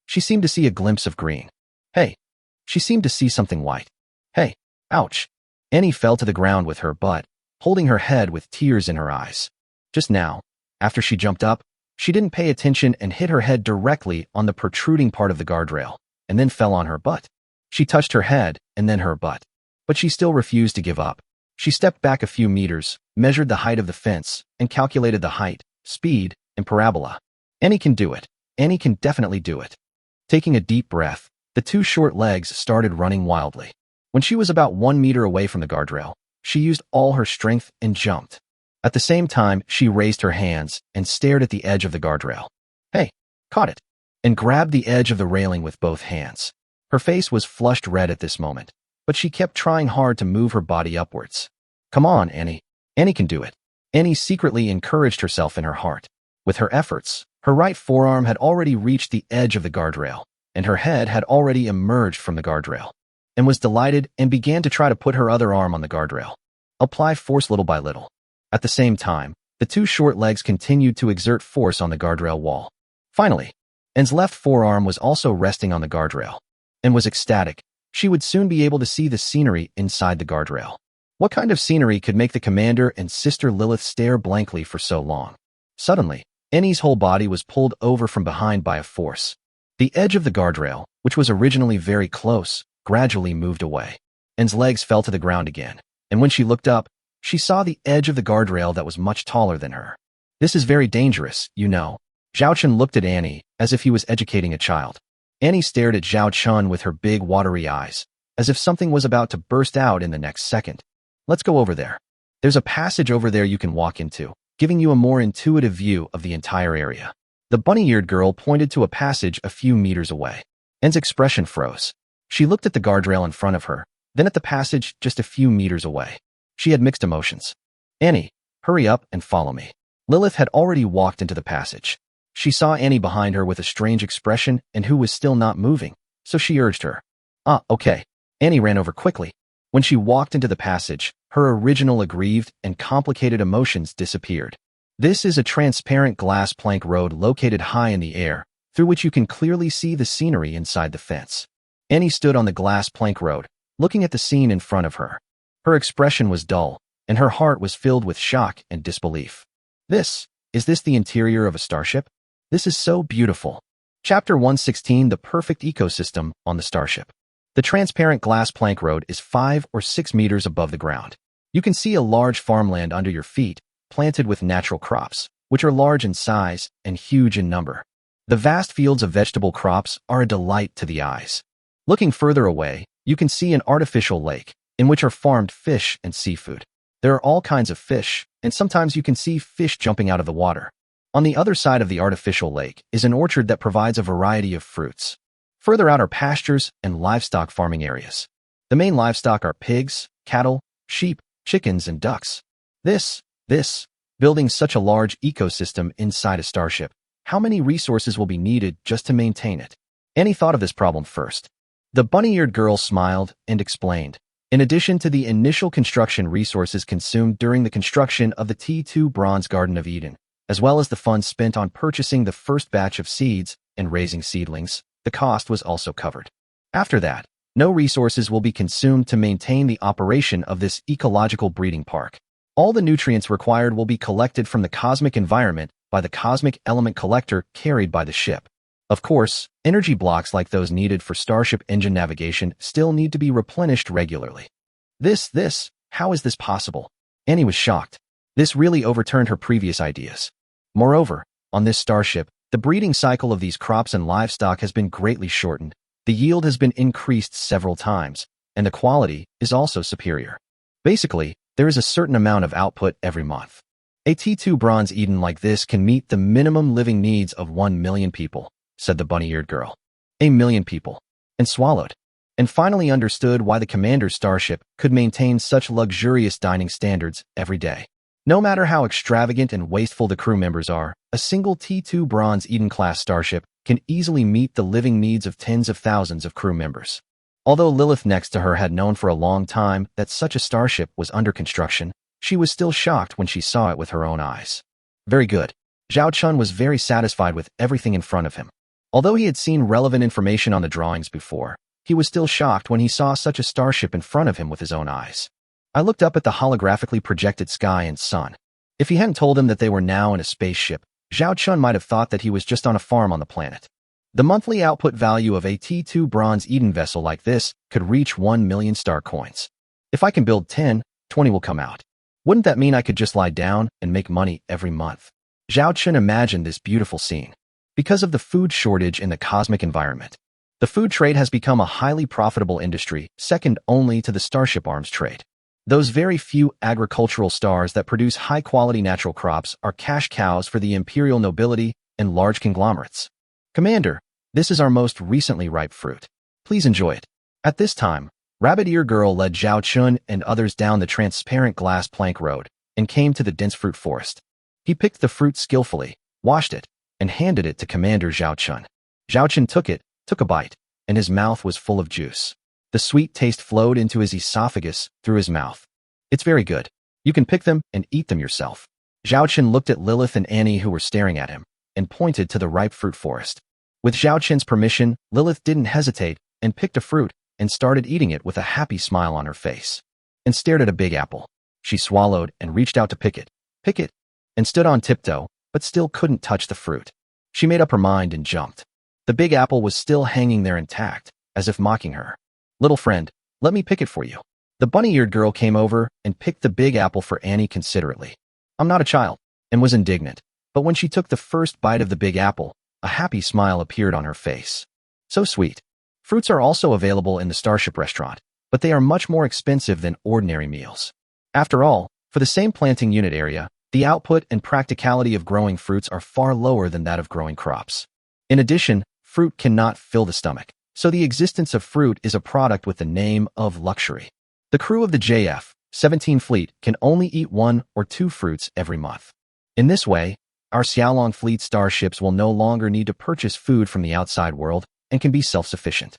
S1: She seemed to see a glimpse of green. Hey! She seemed to see something white. Hey, ouch. Annie fell to the ground with her butt, holding her head with tears in her eyes. Just now, after she jumped up, she didn't pay attention and hit her head directly on the protruding part of the guardrail, and then fell on her butt. She touched her head and then her butt. But she still refused to give up. She stepped back a few meters, measured the height of the fence, and calculated the height, speed, and parabola. Annie can do it. Annie can definitely do it. Taking a deep breath, the two short legs started running wildly. When she was about 1 meter away from the guardrail, she used all her strength and jumped. At the same time, she raised her hands and stared at the edge of the guardrail. Hey, caught it, and grabbed the edge of the railing with both hands. Her face was flushed red at this moment, but she kept trying hard to move her body upwards. Come on, Annie. Annie can do it. Annie secretly encouraged herself in her heart. With her efforts, her right forearm had already reached the edge of the guardrail, and her head had already emerged from the guardrail, and was delighted and began to try to put her other arm on the guardrail. Apply force little by little. At the same time, the two short legs continued to exert force on the guardrail wall. Finally, Anne's left forearm was also resting on the guardrail, and was ecstatic. She would soon be able to see the scenery inside the guardrail. What kind of scenery could make the commander and Sister Lilith stare blankly for so long? Suddenly, Annie's whole body was pulled over from behind by a force. The edge of the guardrail, which was originally very close, gradually moved away. Anne's legs fell to the ground again, and when she looked up, she saw the edge of the guardrail that was much taller than her. This is very dangerous, you know. Zhao Chun looked at Annie as if he was educating a child. Annie stared at Zhao Chun with her big watery eyes, as if something was about to burst out in the next second. Let's go over there. There's a passage over there you can walk into, giving you a more intuitive view of the entire area. The bunny-eared girl pointed to a passage a few meters away. Anne's expression froze. She looked at the guardrail in front of her, then at the passage just a few meters away. She had mixed emotions. Annie, hurry up and follow me. Lilith had already walked into the passage. She saw Annie behind her with a strange expression and who was still not moving, so she urged her. Okay. Annie ran over quickly. When she walked into the passage, her original aggrieved and complicated emotions disappeared. This is a transparent glass plank road located high in the air, through which you can clearly see the scenery inside the fence. Annie stood on the glass plank road, looking at the scene in front of her. Her expression was dull, and her heart was filled with shock and disbelief. Is this the interior of a starship? This is so beautiful. Chapter 116, The Perfect Ecosystem on the Starship. The transparent glass plank road is 5 or 6 meters above the ground. You can see a large farmland under your feet, planted with natural crops, which are large in size and huge in number. The vast fields of vegetable crops are a delight to the eyes. Looking further away, you can see an artificial lake, in which are farmed fish and seafood. There are all kinds of fish, and sometimes you can see fish jumping out of the water. On the other side of the artificial lake is an orchard that provides a variety of fruits. Further out are pastures and livestock farming areas. The main livestock are pigs, cattle, sheep, chickens, and ducks. Building such a large ecosystem inside a starship, how many resources will be needed just to maintain it? Annie thought of this problem first. The bunny-eared girl smiled and explained. In addition to the initial construction resources consumed during the construction of the T2 Bronze Garden of Eden, as well as the funds spent on purchasing the first batch of seeds and raising seedlings, the cost was also covered. After that, no resources will be consumed to maintain the operation of this ecological breeding park. All the nutrients required will be collected from the cosmic environment by the cosmic element collector carried by the ship. Of course, energy blocks like those needed for starship engine navigation still need to be replenished regularly. How is this possible? Annie was shocked. This really overturned her previous ideas. Moreover, on this starship, the breeding cycle of these crops and livestock has been greatly shortened, the yield has been increased several times, and the quality is also superior. Basically, there is a certain amount of output every month. A T2 Bronze Eden like this can meet the minimum living needs of 1 million people, said the bunny-eared girl. 1 million people. And swallowed. And finally understood why the commander's starship could maintain such luxurious dining standards every day. No matter how extravagant and wasteful the crew members are, a single T2 Bronze Eden-class starship can easily meet the living needs of tens of thousands of crew members. Although Lilith next to her had known for a long time that such a starship was under construction, she was still shocked when she saw it with her own eyes. Very good. Zhao Chun was very satisfied with everything in front of him. Although he had seen relevant information on the drawings before, He was still shocked when he saw such a starship in front of him with his own eyes. I looked up at the holographically projected sky and sun. If he hadn't told him that they were now in a spaceship, Zhao Chun might have thought that he was just on a farm on the planet. The monthly output value of a T2 bronze Eden vessel like this could reach 1 million star coins. If I can build 10, 20 will come out. Wouldn't that mean I could just lie down and make money every month? Zhao Chun imagined this beautiful scene. Because of the food shortage in the cosmic environment, the food trade has become a highly profitable industry, second only to the starship arms trade. Those very few agricultural stars that produce high-quality natural crops are cash cows for the imperial nobility and large conglomerates. Commander, this is our most recently ripe fruit. Please enjoy it. At this time, Rabbit Ear Girl led Zhao Chun and others down the transparent glass plank road and came to the dense fruit forest. He picked the fruit skillfully, washed it, and handed it to Commander Zhao Chun. Zhao Chun took a bite, and his mouth was full of juice. The sweet taste flowed into his esophagus through his mouth. It's very good. You can pick them and eat them yourself. Zhao Chun looked at Lilith and Annie who were staring at him, and pointed to the ripe fruit forest. With Zhao Chun's permission, Lilith didn't hesitate and picked a fruit and started eating it with a happy smile on her face. And stared at a big apple. She swallowed and reached out to pick it, and stood on tiptoe, but still couldn't touch the fruit. She made up her mind and jumped. The big apple was still hanging there intact, as if mocking her. Little friend, let me pick it for you. The bunny-eared girl came over and picked the big apple for Annie considerately. I'm not a child, and was indignant, but when she took the first bite of the big apple, a happy smile appeared on her face. So sweet. Fruits are also available in the Starship restaurant, but they are much more expensive than ordinary meals. After all, for the same planting unit area, the output and practicality of growing fruits are far lower than that of growing crops. In addition, fruit cannot fill the stomach, so the existence of fruit is a product with the name of luxury. The crew of the JF-17 fleet can only eat 1 or 2 fruits every month. In this way, our Xiaolong fleet starships will no longer need to purchase food from the outside world and can be self-sufficient.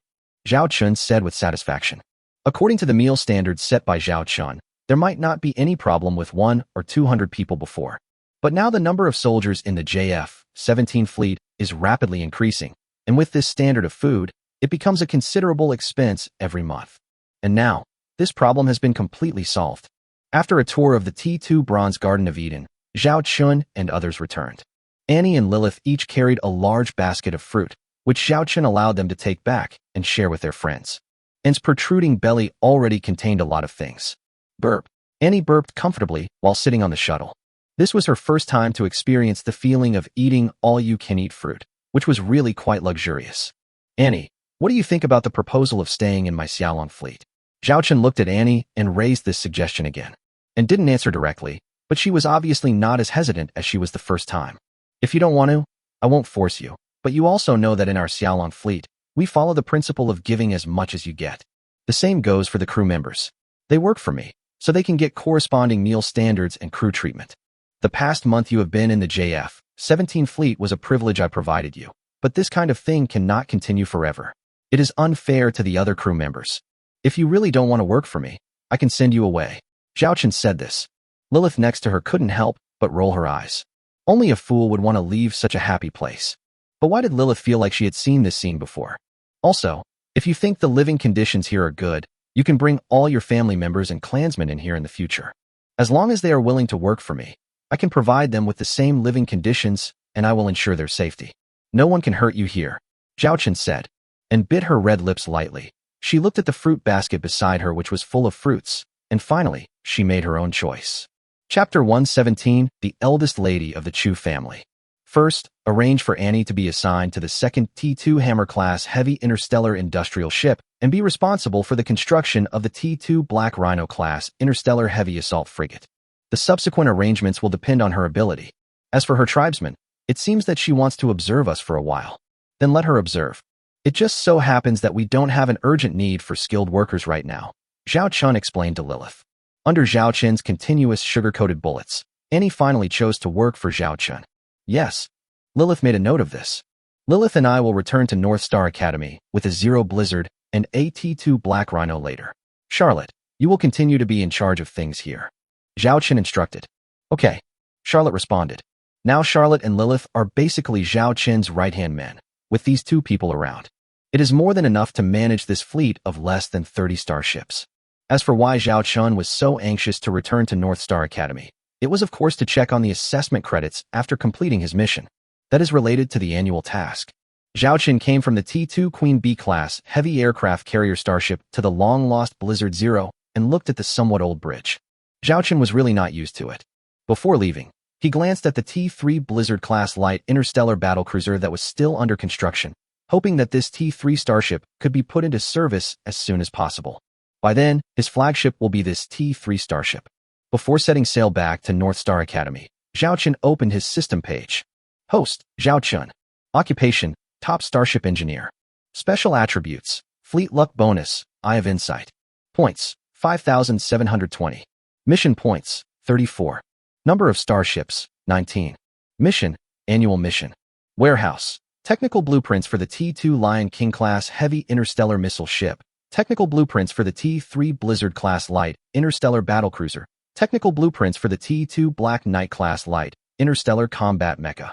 S1: Zhao Chun said with satisfaction. According to the meal standards set by Zhao Chun, there might not be any problem with 100 or 200 people before. But now the number of soldiers in the JF-17 fleet is rapidly increasing, and with this standard of food, it becomes a considerable expense every month. And now, this problem has been completely solved. After a tour of the T2 Bronze Garden of Eden, Zhao Chun and others returned. Annie and Lilith each carried a large basket of fruit, which Zhao Chun allowed them to take back and share with their friends. Anne's protruding belly already contained a lot of things. Burp. Annie burped comfortably while sitting on the shuttle. This was her first time to experience the feeling of eating all-you-can-eat fruit, which was really quite luxurious. Annie, what do you think about the proposal of staying in my Xiaolong fleet? Zhao Chun looked at Annie and raised this suggestion again, and didn't answer directly, but she was obviously not as hesitant as she was the first time. If you don't want to, I won't force you, but you also know that in our Xiaolong fleet, we follow the principle of giving as much as you get. The same goes for the crew members. They work for me, so they can get corresponding meal standards and crew treatment. The past month you have been in the JF-17 fleet was a privilege I provided you, but this kind of thing cannot continue forever. It is unfair to the other crew members. If you really don't want to work for me, I can send you away. Zhao Chun said this. Lilith next to her couldn't help but roll her eyes. Only a fool would want to leave such a happy place. But why did Lilith feel like she had seen this scene before? Also, if you think the living conditions here are good, you can bring all your family members and clansmen in here in the future. As long as they are willing to work for me, I can provide them with the same living conditions and I will ensure their safety. No one can hurt you here, Zhao Chun said, and bit her red lips lightly. She looked at the fruit basket beside her which was full of fruits, and finally, she made her own choice. Chapter 117, The Eldest Lady of the Chu Family. First, arrange for Annie to be assigned to the second T2 Hammer-class heavy interstellar industrial ship and be responsible for the construction of the T2 Black Rhino-class interstellar heavy assault frigate. The subsequent arrangements will depend on her ability. As for her tribesmen, it seems that she wants to observe us for a while. Then let her observe. It just so happens that we don't have an urgent need for skilled workers right now, Zhao Chun explained to Lilith. Under Zhao Chun's continuous sugar-coated bullets, Annie finally chose to work for Zhao Chun. Yes. Lilith made a note of this. Lilith and I will return to North Star Academy with a Zero Blizzard and a T2 Black Rhino later. Charlotte, you will continue to be in charge of things here. Zhao Chun instructed. Okay. Charlotte responded. Now Charlotte and Lilith are basically Zhao Chun's right-hand men, with these two people around. It is more than enough to manage this fleet of less than 30 starships. As for why Zhao Chun was so anxious to return to North Star Academy, it was of course to check on the assessment credits after completing his mission. That is related to the annual task. Zhao Chun came from the T-2 Queen B-class heavy aircraft carrier starship to the long-lost Blizzard Zero and looked at the somewhat old bridge. Zhao Chun was really not used to it. Before leaving, he glanced at the T-3 Blizzard-class light interstellar battlecruiser that was still under construction, hoping that this T-3 starship could be put into service as soon as possible. By then, his flagship will be this T-3 starship. Before setting sail back to North Star Academy, Zhao Chun opened his system page. Host, Zhao Chun. Occupation, Top Starship Engineer. Special Attributes, Fleet Luck Bonus, Eye of Insight. Points, 5,720. Mission Points, 34. Number of Starships, 19. Mission, Annual Mission. Warehouse, Technical Blueprints for the T-2 Lion King-class Heavy Interstellar Missile Ship. Technical Blueprints for the T-3 Blizzard-class Light Interstellar Battlecruiser. Technical Blueprints for the T-2 Black Knight-class Light Interstellar Combat Mecha.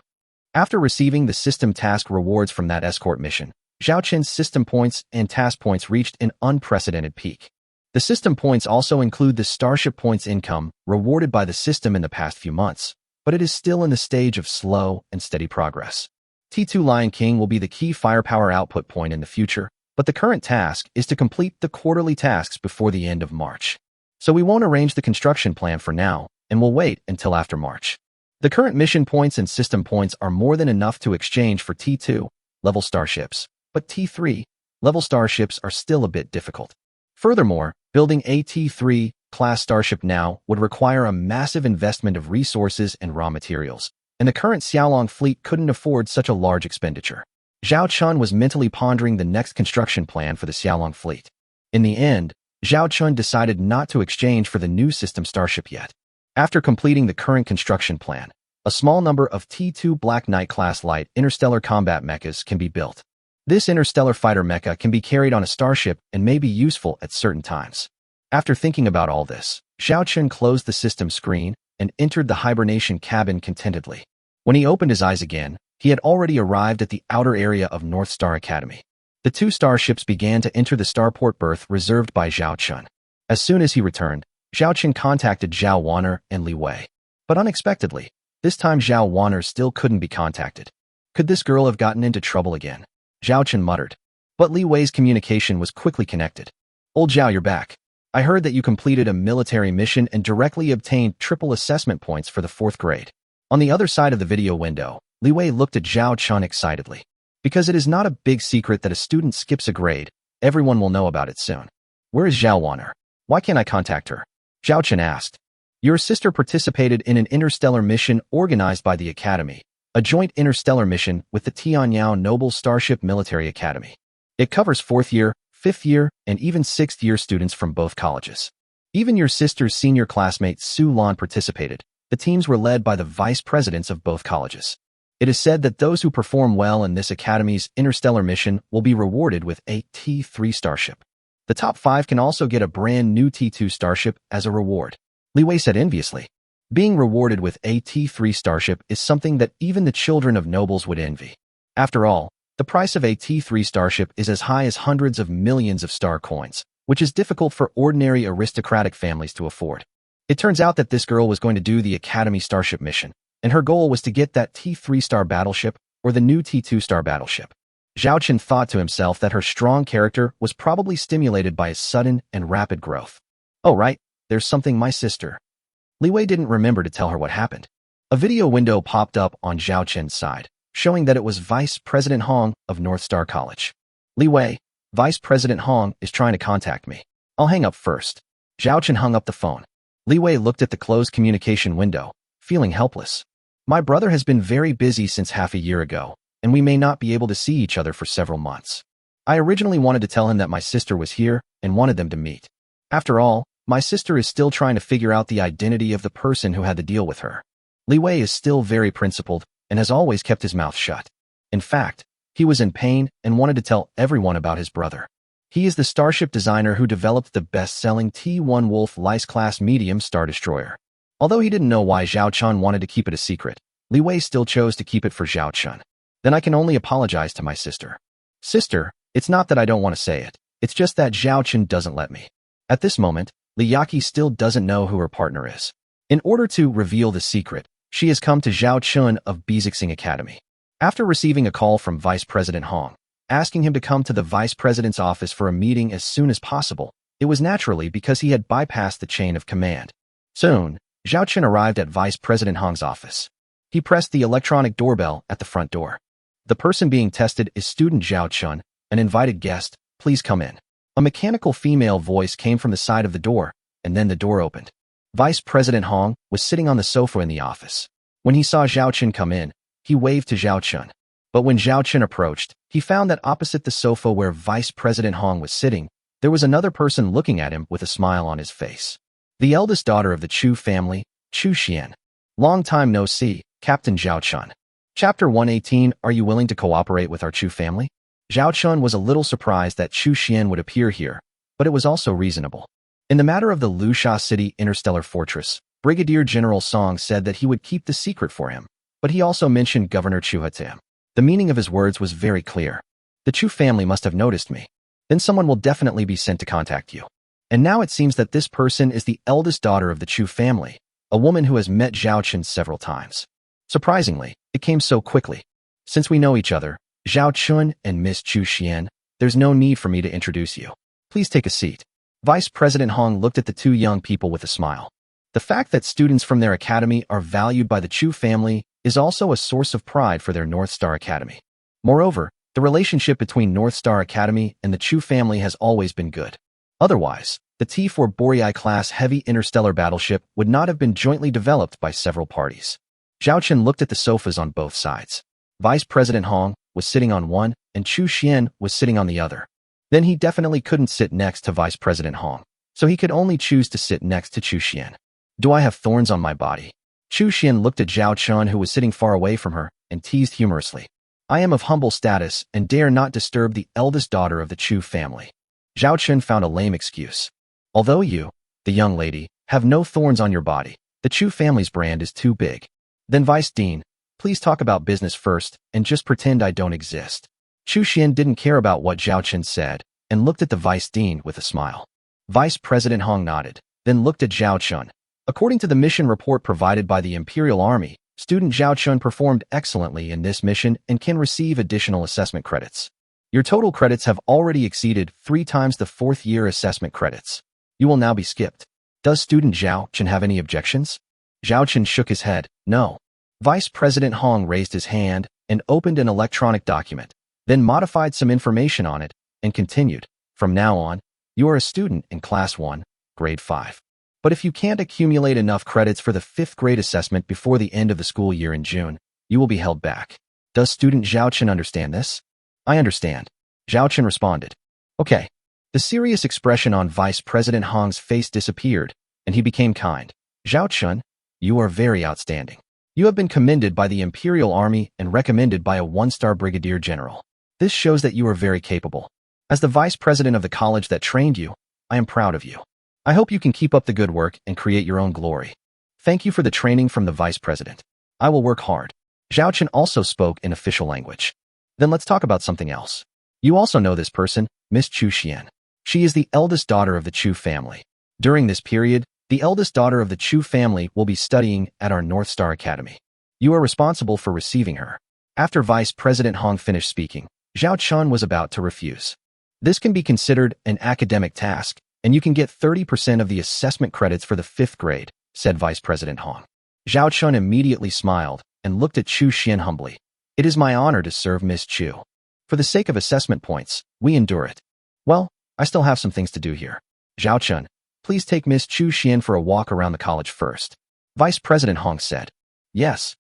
S1: After receiving the system task rewards from that escort mission, Zhao Chun's system points and task points reached an unprecedented peak. The system points also include the Starship Points income rewarded by the system in the past few months, but it is still in the stage of slow and steady progress. T-2 Lion King will be the key firepower output point in the future, but the current task is to complete the quarterly tasks before the end of March. So we won't arrange the construction plan for now, and we'll wait until after March. The current mission points and system points are more than enough to exchange for T-2 level starships, but T-3 level starships are still a bit difficult. Furthermore, building a T-3 class starship now would require a massive investment of resources and raw materials, and the current Xiaolong fleet couldn't afford such a large expenditure. Zhao Chun was mentally pondering the next construction plan for the Xiaolong fleet. In the end, Zhao Chun decided not to exchange for the new system starship yet. After completing the current construction plan, a small number of T-2 Black Knight-class light interstellar combat mechas can be built. This interstellar fighter mecha can be carried on a starship and may be useful at certain times. After thinking about all this, Zhao Chun closed the system screen and entered the hibernation cabin contentedly. When he opened his eyes again, he had already arrived at the outer area of North Star Academy. The two starships began to enter the starport berth reserved by Zhao Chun. As soon as he returned, Zhao Chun contacted Zhao Wanner and Li Wei. But unexpectedly, this time Zhao Wanner still couldn't be contacted. Could this girl have gotten into trouble again? Zhao Chun muttered. But Li Wei's communication was quickly connected. Old Zhao, you're back. I heard that you completed a military mission and directly obtained triple assessment points for the 4th grade. On the other side of the video window, Li Wei looked at Zhao Chun excitedly. Because it is not a big secret that a student skips a grade, everyone will know about it soon. Where is Zhao Wanner? Why can't I contact her? Zhao Chun asked. Your sister participated in an interstellar mission organized by the Academy, a joint interstellar mission with the Tianyao Noble Starship Military Academy. It covers 4th year, 5th year, and even 6th year students from both colleges. Even your sister's senior classmate Su Lan participated. The teams were led by the vice presidents of both colleges. It is said that those who perform well in this academy's interstellar mission will be rewarded with a T-3 starship. The top 5 can also get a brand new T-2 starship as a reward. Li Wei said enviously. Being rewarded with a T-3 starship is something that even the children of nobles would envy. After all, the price of a T-3 starship is as high as hundreds of millions of star coins, which is difficult for ordinary aristocratic families to afford. It turns out that this girl was going to do the Academy starship mission, and her goal was to get that T-3 star battleship or the new T-2 star battleship. Zhao Chun thought to himself that her strong character was probably stimulated by his sudden and rapid growth. Oh right, there's something my sister. Li Wei didn't remember to tell her what happened. A video window popped up on Zhao Chun's side, showing that it was Vice President Hong of North Star College. Li Wei, Vice President Hong is trying to contact me. I'll hang up first. Zhao Chun hung up the phone. Li Wei looked at the closed communication window, feeling helpless. My brother has been very busy since half a year ago, and we may not be able to see each other for several months. I originally wanted to tell him that my sister was here and wanted them to meet. After all, my sister is still trying to figure out the identity of the person who had to deal with her. Li Wei is still very principled and has always kept his mouth shut. In fact, he was in pain and wanted to tell everyone about his brother. He is the starship designer who developed the best-selling T-1 Wolf Lice-class medium star destroyer. Although he didn't know why Zhao Chun wanted to keep it a secret, Li Wei still chose to keep it for Zhao Chun. Then I can only apologize to my sister. Sister, it's not that I don't want to say it. It's just that Zhao Chun doesn't let me. At this moment, Liyaki still doesn't know who her partner is. In order to reveal the secret, she has come to Zhao Chun of Bezixing Academy. After receiving a call from Vice President Hong, asking him to come to the Vice President's office for a meeting as soon as possible, it was naturally because he had bypassed the chain of command. Soon, Zhao Chun arrived at Vice President Hong's office. He pressed the electronic doorbell at the front door. The person being tested is student Zhao Chun, an invited guest. Please come in. A mechanical female voice came from the side of the door, and then the door opened. Vice President Hong was sitting on the sofa in the office. When he saw Zhao Chun come in, he waved to Zhao Chun. But when Zhao Chun approached, he found that opposite the sofa where Vice President Hong was sitting, there was another person looking at him with a smile on his face. The eldest daughter of the Chu family, Chu Xian. Long time no see, Captain Zhao Chun. Chapter 118. Are you willing to cooperate with our Chu family? Zhao Chun was a little surprised that Chu Xian would appear here, but it was also reasonable. In the matter of the Lusha City Interstellar Fortress, Brigadier General Song said that he would keep the secret for him, but he also mentioned Governor Chuha to him. The meaning of his words was very clear. The Chu family must have noticed me. Then someone will definitely be sent to contact you. And now it seems that this person is the eldest daughter of the Chu family, a woman who has met Zhao Chun several times. Surprisingly, it came so quickly. Since we know each other, Zhao Chun and Miss Chu Xian, there's no need for me to introduce you. Please take a seat. Vice President Hong looked at the two young people with a smile. The fact that students from their academy are valued by the Chu family is also a source of pride for their North Star Academy. Moreover, the relationship between North Star Academy and the Chu family has always been good. Otherwise, the T4 Boreai-class heavy interstellar battleship would not have been jointly developed by several parties. Zhao Chun looked at the sofas on both sides. Vice President Hong was sitting on one, and Chu Xian was sitting on the other. Then he definitely couldn't sit next to Vice President Hong, so he could only choose to sit next to Chu Xian. Do I have thorns on my body? Chu Xian looked at Zhao Chun, who was sitting far away from her, and teased humorously. I am of humble status and dare not disturb the eldest daughter of the Chu family. Zhao Chun found a lame excuse. Although you, the young lady, have no thorns on your body, the Chu family's brand is too big. Then Vice Dean, please talk about business first and just pretend I don't exist. Chu Xian didn't care about what Zhao Chun said and looked at the Vice Dean with a smile. Vice President Hong nodded, then looked at Zhao Chun. According to the mission report provided by the Imperial Army, student Zhao Chun performed excellently in this mission and can receive additional assessment credits. Your total credits have already exceeded 3 times the 4th-year assessment credits. You will now be skipped. Does student Zhao Chun have any objections? Zhao Chun shook his head, no. Vice President Hong raised his hand and opened an electronic document, then modified some information on it, and continued, from now on, you are a student in Class 1, Grade 5. But if you can't accumulate enough credits for the 5th grade assessment before the end of the school year in June, you will be held back. Does student Zhao Chun understand this? I understand. Zhao Chun responded. Okay. The serious expression on Vice President Hong's face disappeared, and he became kind. Zhao Chun, you are very outstanding. You have been commended by the Imperial Army and recommended by a 1-star brigadier general. This shows that you are very capable. As the vice president of the college that trained you, I am proud of you. I hope you can keep up the good work and create your own glory. Thank you for the training from the vice president. I will work hard. Zhao Chun also spoke in official language. Then let's talk about something else. You also know this person, Miss Chu Xian. She is the eldest daughter of the Chu family. During this period, the eldest daughter of the Chu family will be studying at our North Star Academy. You are responsible for receiving her. After Vice President Hong finished speaking, Zhao Chun was about to refuse. This can be considered an academic task, and you can get 30% of the assessment credits for the 5th grade, said Vice President Hong. Zhao Chun immediately smiled and looked at Chu Xian humbly. It is my honor to serve Miss Chu. For the sake of assessment points, we endure it. Well, I still have some things to do here. Zhao Chun, please take Miss Chu Xian for a walk around the college first. Vice President Hong said. Yes.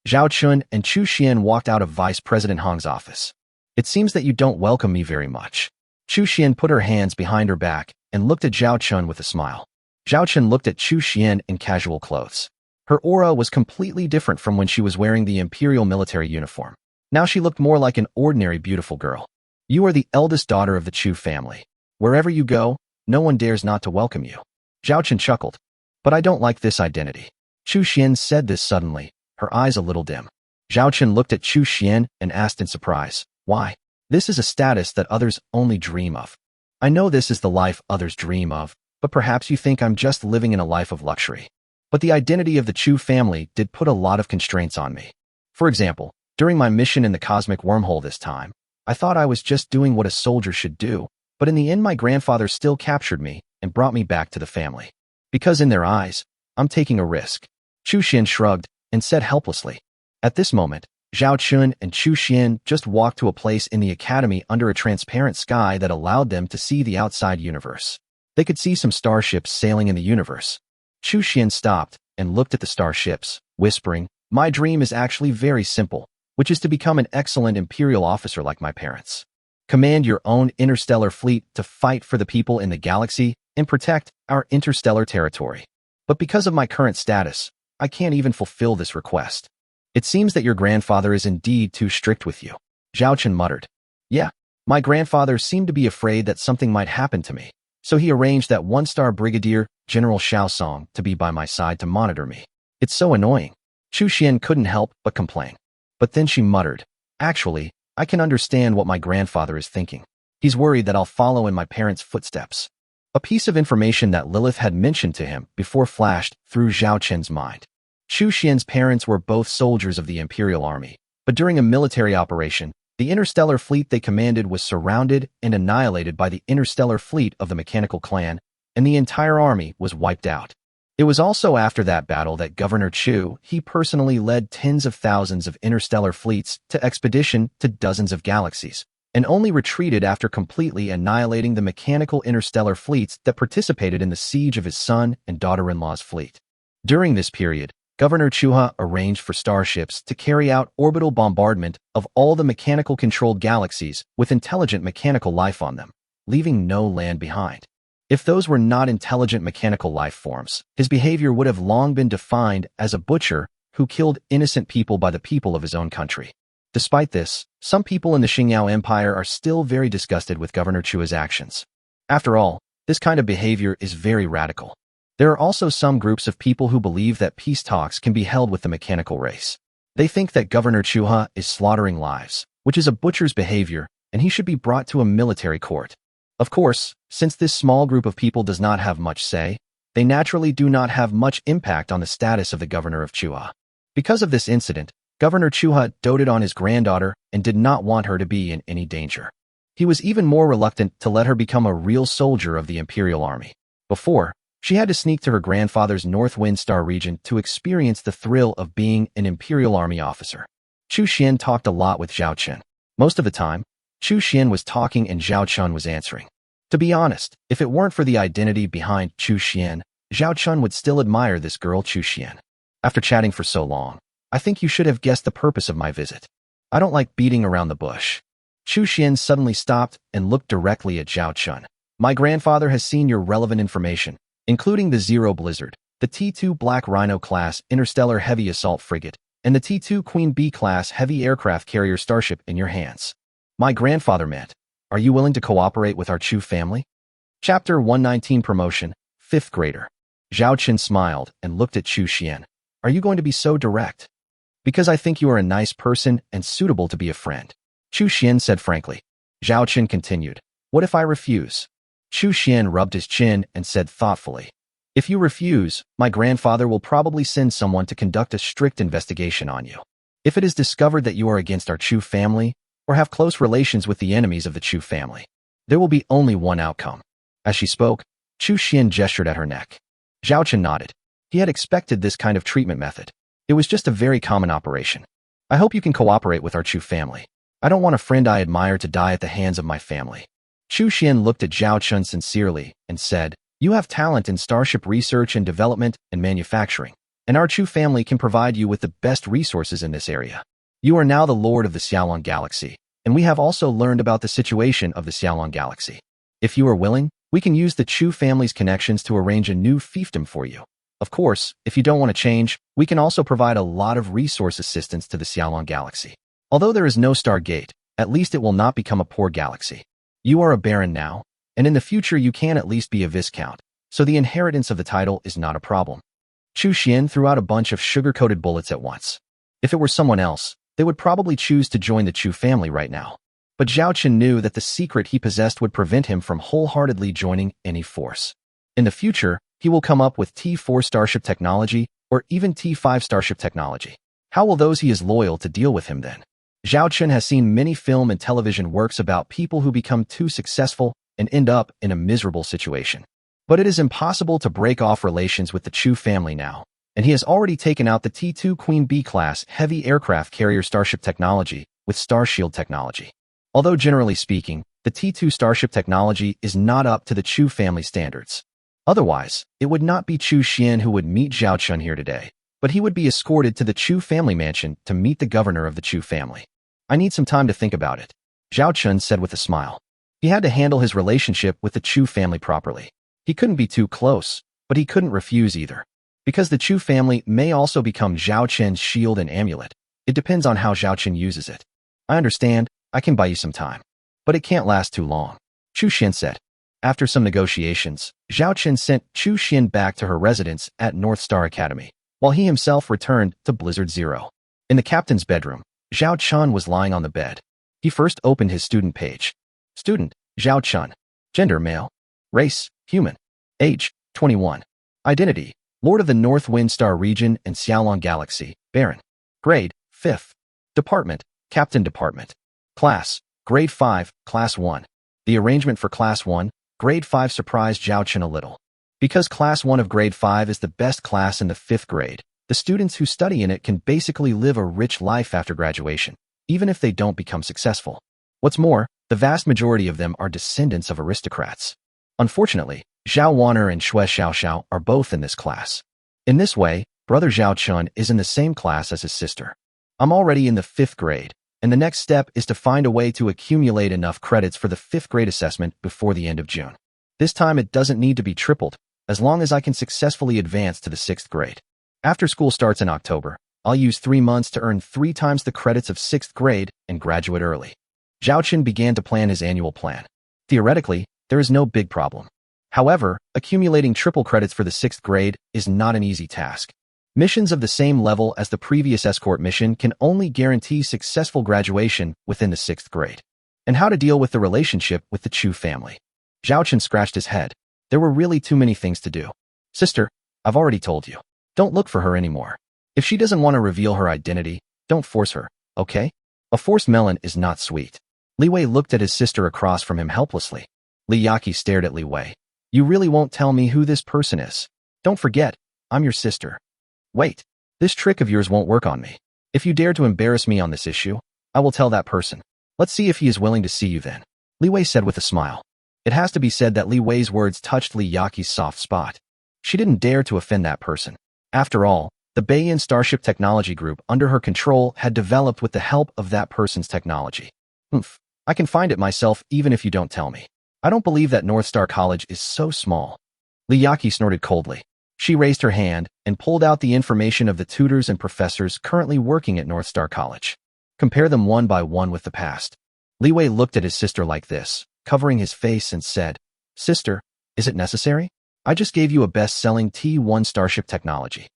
S1: Zhao Chun and Chu Xian walked out of Vice President Hong's office. It seems that you don't welcome me very much. Chu Xian put her hands behind her back and looked at Zhao Chun with a smile. Zhao Chun looked at Chu Xian in casual clothes. Her aura was completely different from when she was wearing the imperial military uniform. Now she looked more like an ordinary beautiful girl. You are the eldest daughter of the Chu family. Wherever you go, no one dares not to welcome you. Zhao Chun chuckled. But I don't like this identity. Chu Xian said this suddenly, her eyes a little dim. Zhao Chun looked at Chu Xian and asked in surprise, why? This is a status that others only dream of. I know this is the life others dream of, but perhaps you think I'm just living in a life of luxury. But the identity of the Chu family did put a lot of constraints on me. For example, during my mission in the cosmic wormhole this time, I thought I was just doing what a soldier should do, but in the end my grandfather still captured me and brought me back to the family. Because in their eyes, I'm taking a risk. Chu Xian shrugged and said helplessly. At this moment, Zhao Chun and Chu Xian just walked to a place in the academy under a transparent sky that allowed them to see the outside universe. They could see some starships sailing in the universe. Chu Xian stopped and looked at the starships, whispering, "My dream is actually very simple, which is to become an excellent imperial officer like my parents. Command your own interstellar fleet to fight for the people in the galaxy and protect our interstellar territory. But because of my current status, I can't even fulfill this request. It seems that your grandfather is indeed too strict with you." Zhao Chen muttered. "Yeah, my grandfather seemed to be afraid that something might happen to me, so he arranged that one-star brigadier, General Shaosong, to be by my side to monitor me. It's so annoying." Chu Xian couldn't help but complain. But then she muttered, "Actually, I can understand what my grandfather is thinking. He's worried that I'll follow in my parents' footsteps." A piece of information that Lilith had mentioned to him before flashed through Zhao Chen's mind. Chu Xian's parents were both soldiers of the Imperial Army, but during a military operation, the interstellar fleet they commanded was surrounded and annihilated by the interstellar fleet of the mechanical clan, and the entire army was wiped out. It was also after that battle that Governor Chu, he personally led tens of thousands of interstellar fleets to expedition to dozens of galaxies, and only retreated after completely annihilating the mechanical interstellar fleets that participated in the siege of his son and daughter-in-law's fleet. During this period, Governor Chuha arranged for starships to carry out orbital bombardment of all the mechanical-controlled galaxies with intelligent mechanical life on them, leaving no land behind. If those were not intelligent mechanical life forms, his behavior would have long been defined as a butcher who killed innocent people by the people of his own country. Despite this, some people in the Xingyao Empire are still very disgusted with Governor Chua's actions. After all, this kind of behavior is very radical. There are also some groups of people who believe that peace talks can be held with the mechanical race. They think that Governor Chuha is slaughtering lives, which is a butcher's behavior, and he should be brought to a military court. Of course, since this small group of people does not have much say, they naturally do not have much impact on the status of the governor of Chuha. Because of this incident, Governor Chuha doted on his granddaughter and did not want her to be in any danger. He was even more reluctant to let her become a real soldier of the Imperial Army. Before, she had to sneak to her grandfather's North Wind Star region to experience the thrill of being an Imperial Army officer. Chu Xian talked a lot with Zhao Chen. Most of the time, Chu Xian was talking and Zhao Chun was answering. To be honest, if it weren't for the identity behind Chu Xian, Zhao Chun would still admire this girl Chu Xian. After chatting for so long, I think you should have guessed the purpose of my visit. I don't like beating around the bush. Chu Xian suddenly stopped and looked directly at Zhao Chun. My grandfather has seen your relevant information, including the Zero Blizzard, the T2 Black Rhino class interstellar heavy assault frigate, and the T2 Queen Bee class heavy aircraft carrier starship in your hands. My grandfather meant, are you willing to cooperate with our Chu family? Chapter 119 Promotion, 5th Grader. Zhao Chen smiled and looked at Chu Xian. Are you going to be so direct? Because I think you are a nice person and suitable to be a friend. Chu Xian said frankly. Zhao Chen continued. What if I refuse? Chu Xian rubbed his chin and said thoughtfully. If you refuse, my grandfather will probably send someone to conduct a strict investigation on you. If it is discovered that you are against our Chu family, or have close relations with the enemies of the Chu family, there will be only one outcome. As she spoke, Chu Xian gestured at her neck. Zhao Chen nodded. He had expected this kind of treatment method. It was just a very common operation. I hope you can cooperate with our Chu family. I don't want a friend I admire to die at the hands of my family. Chu Xian looked at Zhao Chun sincerely and said, you have talent in starship research and development and manufacturing, and our Chu family can provide you with the best resources in this area. You are now the lord of the Xiaolong Galaxy, and we have also learned about the situation of the Xiaolong Galaxy. If you are willing, we can use the Chu family's connections to arrange a new fiefdom for you. Of course, if you don't want to change, we can also provide a lot of resource assistance to the Xiaolong Galaxy. Although there is no Stargate, at least it will not become a poor galaxy. You are a baron now, and in the future you can at least be a viscount, so the inheritance of the title is not a problem. Chu Xian threw out a bunch of sugar-coated bullets at once. If it were someone else, they would probably choose to join the Chu family right now. But Zhao Chen knew that the secret he possessed would prevent him from wholeheartedly joining any force. In the future, he will come up with T4 starship technology or even T5 starship technology. How will those he is loyal to deal with him then? Zhao Chen has seen many film and television works about people who become too successful and end up in a miserable situation. But it is impossible to break off relations with the Chu family now, and he has already taken out the T2 Queen B class heavy aircraft carrier starship technology with Starshield technology. Although generally speaking, the T2 starship technology is not up to the Chu family standards. Otherwise, it would not be Chu Xian who would meet Zhao Chen here today, but he would be escorted to the Chu family mansion to meet the governor of the Chu family. I need some time to think about it, Zhao Chen said with a smile. He had to handle his relationship with the Chu family properly. He couldn't be too close, but he couldn't refuse either. Because the Chu family may also become Zhao Chen's shield and amulet, it depends on how Zhao Chen uses it. I understand, I can buy you some time. But it can't last too long, Chu Xian said. After some negotiations, Zhao Chen sent Chu Xian back to her residence at North Star Academy, while he himself returned to Blizzard Zero. In the captain's bedroom, Zhao Chen was lying on the bed. He first opened his student page. Student, Zhao Chen. Gender, male. Race, human. Age, 21. Identity, Lord of the North Wind Star Region and Xiaolong Galaxy, Baron. Grade, 5th. Department, Captain Department. Class, Grade 5, Class 1. The arrangement for Class 1, Grade 5 surprised Zhao Chen a little. Because Class 1 of Grade 5 is the best class in the 5th grade, the students who study in it can basically live a rich life after graduation, even if they don't become successful. What's more, the vast majority of them are descendants of aristocrats. Unfortunately, Zhao Wan'er and Xue Xiaoxiao are both in this class. In this way, brother Zhao Chen is in the same class as his sister. I'm already in the 5th grade, and the next step is to find a way to accumulate enough credits for the 5th grade assessment before the end of June. This time it doesn't need to be tripled, as long as I can successfully advance to the 6th grade. After school starts in October, I'll use 3 months to earn 3 times the credits of 6th grade and graduate early. Zhao Chen began to plan his annual plan. Theoretically, there is no big problem. However, accumulating triple credits for the 6th grade is not an easy task. Missions of the same level as the previous escort mission can only guarantee successful graduation within the 6th grade. And how to deal with the relationship with the Chu family. Zhao Chen scratched his head. There were really too many things to do. Sister, I've already told you. Don't look for her anymore. If she doesn't want to reveal her identity, don't force her, okay? A forced melon is not sweet. Li Wei looked at his sister across from him helplessly. Li Yaqi stared at Li Wei. You really won't tell me who this person is. Don't forget, I'm your sister. Wait, this trick of yours won't work on me. If you dare to embarrass me on this issue, I will tell that person. Let's see if he is willing to see you then, Li Wei said with a smile. It has to be said that Li Wei's words touched Li Yaqi's soft spot. She didn't dare to offend that person. After all, the Beiyin Starship Technology Group under her control had developed with the help of that person's technology. I can find it myself even if you don't tell me. I don't believe that North Star College is so small. Li Yaqi snorted coldly. She raised her hand and pulled out the information of the tutors and professors currently working at North Star College. Compare them one by one with the past. Li Wei looked at his sister like this, covering his face and said, Sister, is it necessary? I just gave you a best-selling T1 Starship technology.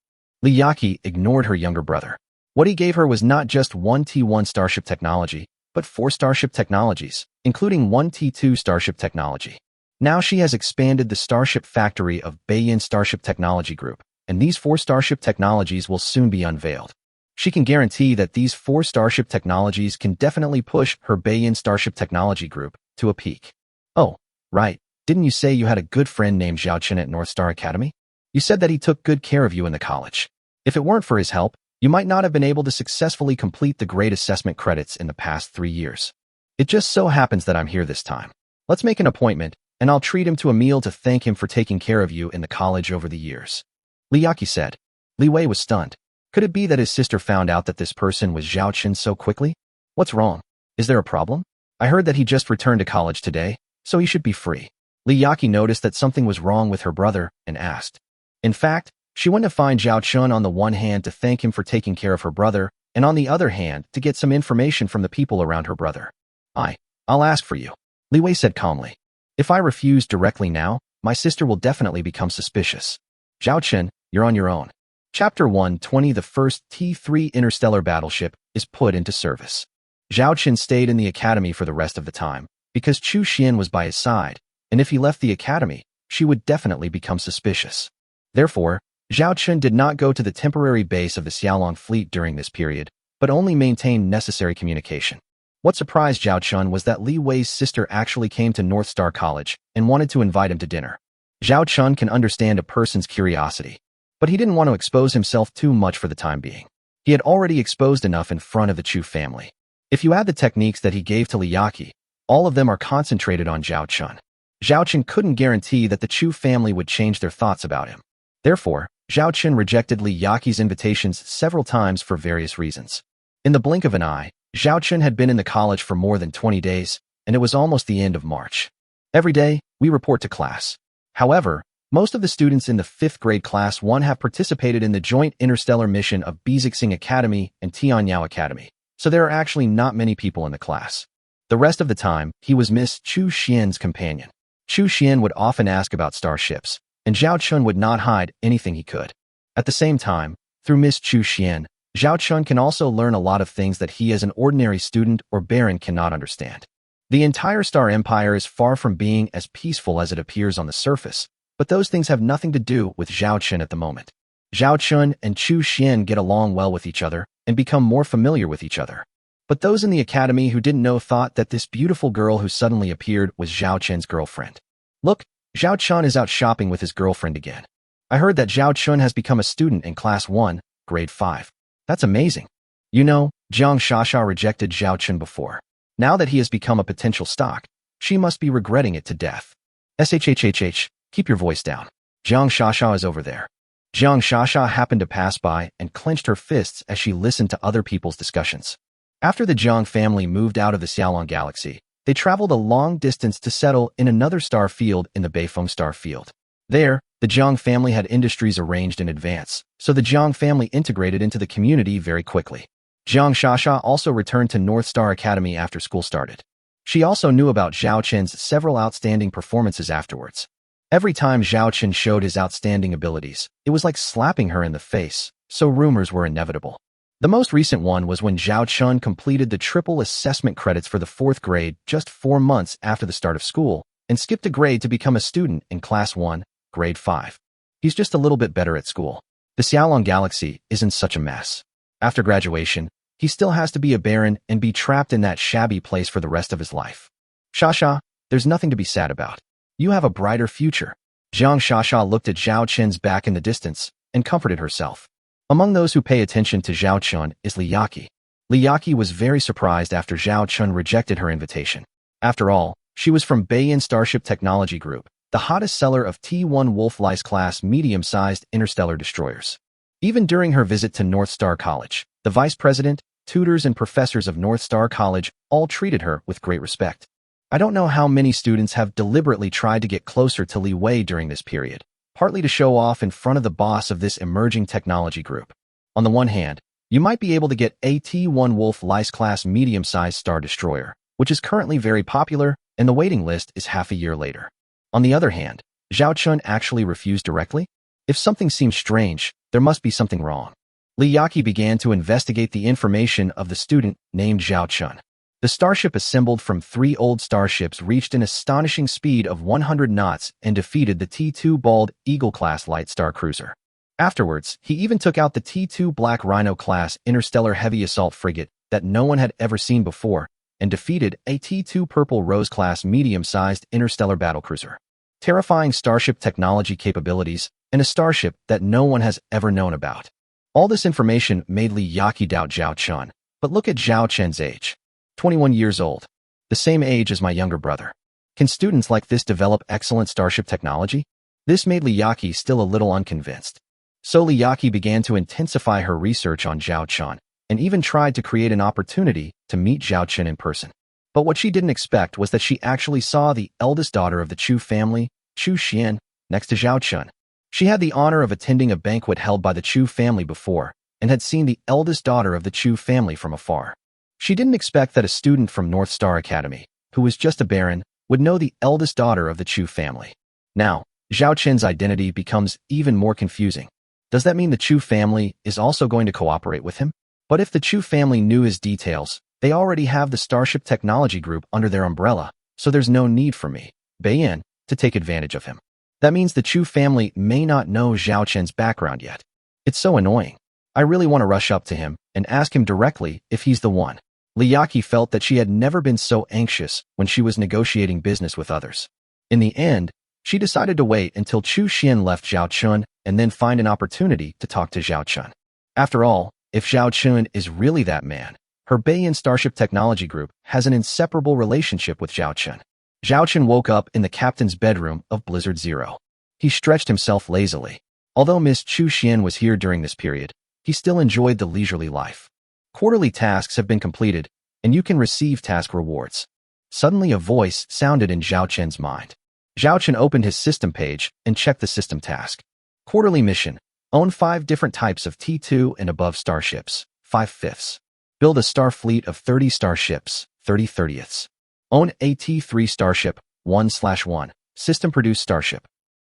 S1: Li Yaqi ignored her younger brother. What he gave her was not just one T1 Starship technology, but 4 Starship technologies, including 1 T2 Starship technology. Now she has expanded the Starship factory of Beiyin Starship Technology Group, and these 4 Starship technologies will soon be unveiled. She can guarantee that these 4 Starship technologies can definitely push her Beiyin Starship Technology Group to a peak. Oh, right, didn't you say you had a good friend named Zhao Chen at North Star Academy? You said that he took good care of you in the college. If it weren't for his help, you might not have been able to successfully complete the grade assessment credits in the past 3 years. It just so happens that I'm here this time. Let's make an appointment, and I'll treat him to a meal to thank him for taking care of you in the college over the years. Li Yaqi said. Li Wei was stunned. Could it be that his sister found out that this person was Zhao Chen so quickly? What's wrong? Is there a problem? I heard that he just returned to college today, so he should be free. Li Yaqi noticed that something was wrong with her brother and asked. In fact, she went to find Zhao Chen on the one hand to thank him for taking care of her brother, and on the other hand to get some information from the people around her brother. I'll ask for you, Li Wei said calmly. If I refuse directly now, my sister will definitely become suspicious. Zhao Chen, you're on your own. Chapter 120 The first T3 interstellar battleship is put into service. Zhao Qin stayed in the academy for the rest of the time, because Chu Xian was by his side, and if he left the academy, she would definitely become suspicious. Therefore, Zhao Qin did not go to the temporary base of the Xiaolong fleet during this period, but only maintained necessary communication. What surprised Zhao Qin was that Li Wei's sister actually came to North Star College and wanted to invite him to dinner. Zhao Qin can understand a person's curiosity, but he didn't want to expose himself too much for the time being. He had already exposed enough in front of the Chu family. If you add the techniques that he gave to Li Yaqi, all of them are concentrated on Zhao Qin. Zhao Qin couldn't guarantee that the Chu family would change their thoughts about him. Therefore, Zhao Qin rejected Li Yaqi's invitations several times for various reasons. In the blink of an eye, Zhao Qin had been in the college for more than 20 days, and it was almost the end of March. Every day, we report to class. However, most of the students in the 5th grade Class 1 have participated in the joint interstellar mission of Bizixing Academy and Tianyao Academy, so there are actually not many people in the class. The rest of the time, he was Miss Chu Xian's companion. Chu Xian would often ask about starships, and Zhao Qin would not hide anything he could. At the same time, through Miss Chu Xian, Zhao Qin can also learn a lot of things that he as an ordinary student or baron cannot understand. The entire Star Empire is far from being as peaceful as it appears on the surface, but those things have nothing to do with Zhao Qin at the moment. Zhao Qin and Chu Xian get along well with each other and become more familiar with each other. But those in the academy who didn't know thought that this beautiful girl who suddenly appeared was Zhao Qin's girlfriend. Look, Zhao Qin is out shopping with his girlfriend again. I heard that Zhao Qin has become a student in Class 1, Grade 5. That's amazing. You know, Jiang Shasha rejected Zhao Qin before. Now that he has become a potential stock, she must be regretting it to death. SHHHH, keep your voice down. Jiang Shasha is over there. Jiang Shasha happened to pass by and clenched her fists as she listened to other people's discussions. After the Jiang family moved out of the Xiaolong galaxy, they traveled a long distance to settle in another star field in the Beifeng star field. There, the Jiang family had industries arranged in advance, so the Jiang family integrated into the community very quickly. Jiang Shasha also returned to North Star Academy after school started. She also knew about Zhao Qin's several outstanding performances afterwards. Every time Zhao Qin showed his outstanding abilities, it was like slapping her in the face, so rumors were inevitable. The most recent one was when Zhao Qin completed the triple assessment credits for the 4th grade just 4 months after the start of school and skipped a grade to become a student in Class 1, Grade 5. He's just a little bit better at school. The Xiaolong galaxy isn't such a mess. After graduation, he still has to be a baron and be trapped in that shabby place for the rest of his life. Shasha, there's nothing to be sad about. You have a brighter future. Jiang Shasha looked at Zhao Qin's back in the distance and comforted herself. Among those who pay attention to Zhao Qin is Li Yaqi. Li Yaqi was very surprised after Zhao Qin rejected her invitation. After all, she was from Beiyin Starship Technology Group, the hottest seller of T1 Wolf-Lice class medium-sized interstellar destroyers. Even during her visit to North Star College, the vice president, tutors, and professors of North Star College all treated her with great respect. I don't know how many students have deliberately tried to get closer to Li Wei during this period, partly to show off in front of the boss of this emerging technology group. On the one hand, you might be able to get a T1 Wolf-Lice class medium-sized star destroyer, which is currently very popular, and the waiting list is half a year later. On the other hand, Zhao Qin actually refused directly? If something seems strange, there must be something wrong. Li Yaqi began to investigate the information of the student named Zhao Qin. The starship assembled from 3 old starships reached an astonishing speed of 100 knots and defeated the T2 Bald Eagle-class light star cruiser. Afterwards, he even took out the T2 Black Rhino-class interstellar heavy assault frigate that no one had ever seen before and defeated a T2 Purple Rose-class medium-sized interstellar battlecruiser. Terrifying starship technology capabilities and a starship that no one has ever known about. All this information made Li Yaqi doubt Zhao Qin, but look at Zhao Qin's age. 21 years old. The same age as my younger brother. Can students like this develop excellent starship technology? This made Li Yaqi still a little unconvinced. So Li Yaqi began to intensify her research on Zhao Qin, and even tried to create an opportunity to meet Zhao Qin in person. But what she didn't expect was that she actually saw the eldest daughter of the Chu family, Chu Xian, next to Zhao Qin. She had the honor of attending a banquet held by the Chu family before, and had seen the eldest daughter of the Chu family from afar. She didn't expect that a student from North Star Academy, who was just a baron, would know the eldest daughter of the Chu family. Now, Zhao Qin's identity becomes even more confusing. Does that mean the Chu family is also going to cooperate with him? But if the Chu family knew his details, They already have the Starship Technology Group under their umbrella, so there's no need for me, Beiyin, to take advantage of him. That means the Chu family may not know Zhao Chen's background yet. It's so annoying. I really want to rush up to him and ask him directly if he's the one. Liyaki felt that she had never been so anxious when she was negotiating business with others. In the end, she decided to wait until Chu Xian left Zhao Chun and then find an opportunity to talk to Zhao Chun. After all, if Zhao Chun is really that man, her Beiyin Starship Technology Group has an inseparable relationship with Zhao Chun. Zhao Chun woke up in the captain's bedroom of Blizzard Zero. He stretched himself lazily. Although Miss Chu Xian was here during this period, he still enjoyed the leisurely life. Quarterly tasks have been completed, and you can receive task rewards. Suddenly a voice sounded in Zhao Chen's mind. Zhao Chen opened his system page and checked the system task. Quarterly mission. Own 5 different types of T2 and above starships, 5/5. Build a Starfleet of 30 starships, 30/30ths. Own a T3 starship, 1/1. System-produced starship.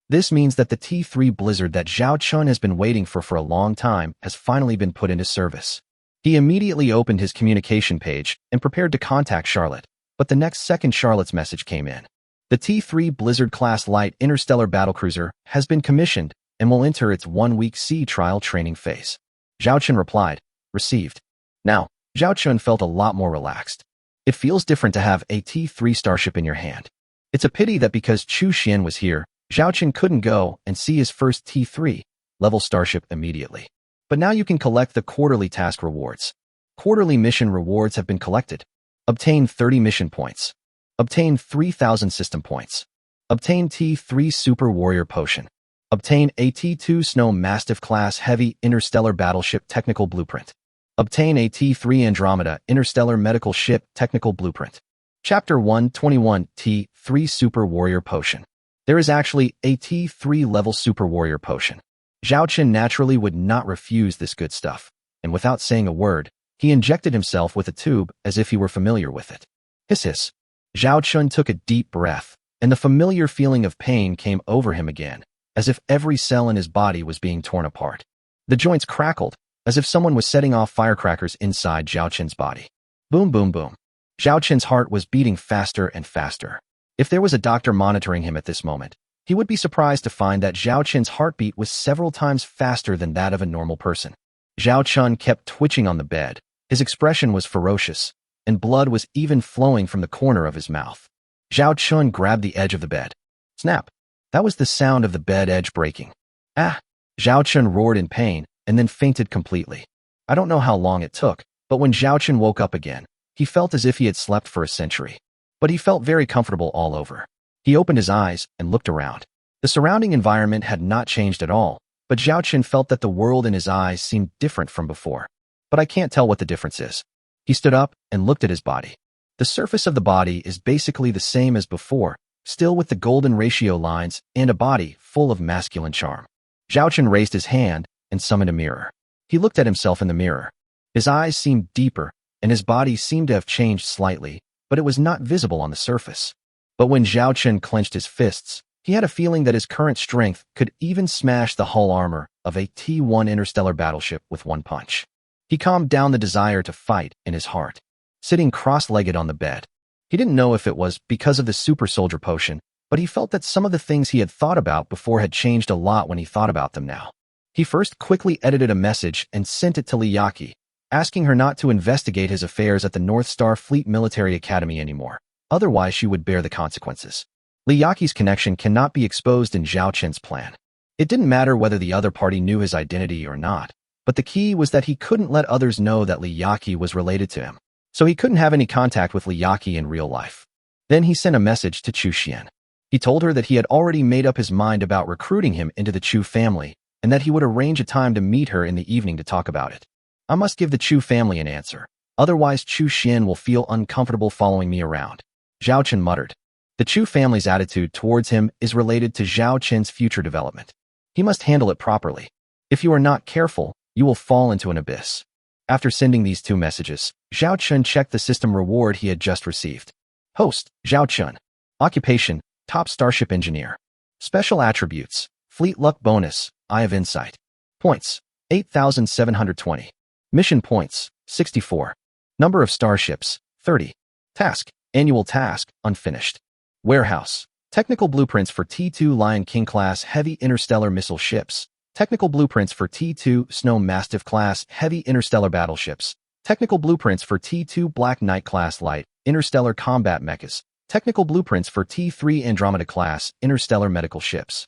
S1: This means that the T3 Blizzard that Zhao Chun has been waiting for a long time has finally been put into service. He immediately opened his communication page and prepared to contact Charlotte, but the next second Charlotte's message came in. The T3 Blizzard-class light interstellar battlecruiser has been commissioned and will enter its 1-week sea trial training phase. Zhao Chun replied, received. Now, Zhao Chun felt a lot more relaxed. It feels different to have a T3 starship in your hand. It's a pity that because Chu Xian was here, Zhao Chun couldn't go and see his first T3 level starship immediately. But now you can collect the quarterly task rewards. Quarterly mission rewards have been collected. Obtain 30 mission points. Obtain 3,000 system points. Obtain T3 Super Warrior Potion. Obtain a T2 Snow Mastiff class heavy interstellar battleship technical blueprint. Obtain a T3 Andromeda interstellar medical ship technical blueprint. Chapter 121 T3 Super Warrior Potion. There is actually a T3 level Super Warrior Potion. Zhao Chun naturally would not refuse this good stuff, and without saying a word, he injected himself with a tube as if he were familiar with it. Hiss hiss. Zhao Chun took a deep breath, and the familiar feeling of pain came over him again, as if every cell in his body was being torn apart. The joints crackled, as if someone was setting off firecrackers inside Zhao Chun's body. Boom, boom, boom. Zhao Chun's heart was beating faster and faster. If there was a doctor monitoring him at this moment, he would be surprised to find that Zhao Chun's heartbeat was several times faster than that of a normal person. Zhao Chun kept twitching on the bed. His expression was ferocious, and blood was even flowing from the corner of his mouth. Zhao Chun grabbed the edge of the bed. Snap! That was the sound of the bed edge breaking. Ah! Zhao Chun roared in pain and then fainted completely. I don't know how long it took, but when Zhao Chun woke up again, he felt as if he had slept for a century. But he felt very comfortable all over. He opened his eyes and looked around. The surrounding environment had not changed at all, but Zhao Chun felt that the world in his eyes seemed different from before. But I can't tell what the difference is. He stood up and looked at his body. The surface of the body is basically the same as before, still with the golden ratio lines and a body full of masculine charm. Zhao Chun raised his hand and summoned a mirror. He looked at himself in the mirror. His eyes seemed deeper, and his body seemed to have changed slightly, but it was not visible on the surface. But when Zhao Chun clenched his fists, he had a feeling that his current strength could even smash the hull armor of a T1 interstellar battleship with one punch. He calmed down the desire to fight in his heart. Sitting cross-legged on the bed, he didn't know if it was because of the super soldier potion, but he felt that some of the things he had thought about before had changed a lot when he thought about them now. He first quickly edited a message and sent it to Liyaki, asking her not to investigate his affairs at the North Star Fleet Military Academy anymore. Otherwise, she would bear the consequences. Liyaki's connection cannot be exposed in Zhao Chen's plan. It didn't matter whether the other party knew his identity or not, but the key was that he couldn't let others know that Liyaki was related to him. So he couldn't have any contact with Liyaki in real life. Then he sent a message to Chu Xian. He told her that he had already made up his mind about recruiting him into the Chu family, and that he would arrange a time to meet her in the evening to talk about it. I must give the Chu family an answer, otherwise Chu Xian will feel uncomfortable following me around. Zhao Chen muttered. The Chu family's attitude towards him is related to Zhao Chen's future development. He must handle it properly. If you are not careful, you will fall into an abyss. After sending these 2 messages, Zhao Chun checked the system reward he had just received. Host, Zhao Chun. Occupation, Top Starship Engineer. Special Attributes, Fleet Luck Bonus, Eye of Insight. Points, 8,720. Mission Points, 64. Number of starships, 30. Task, annual task, unfinished. Warehouse, technical blueprints for T2 Lion King class heavy interstellar missile ships. Technical blueprints for T2 Snow Mastiff class heavy interstellar battleships. Technical blueprints for T2 Black Knight class light interstellar combat mechas. Technical blueprints for T3 Andromeda class interstellar medical ships.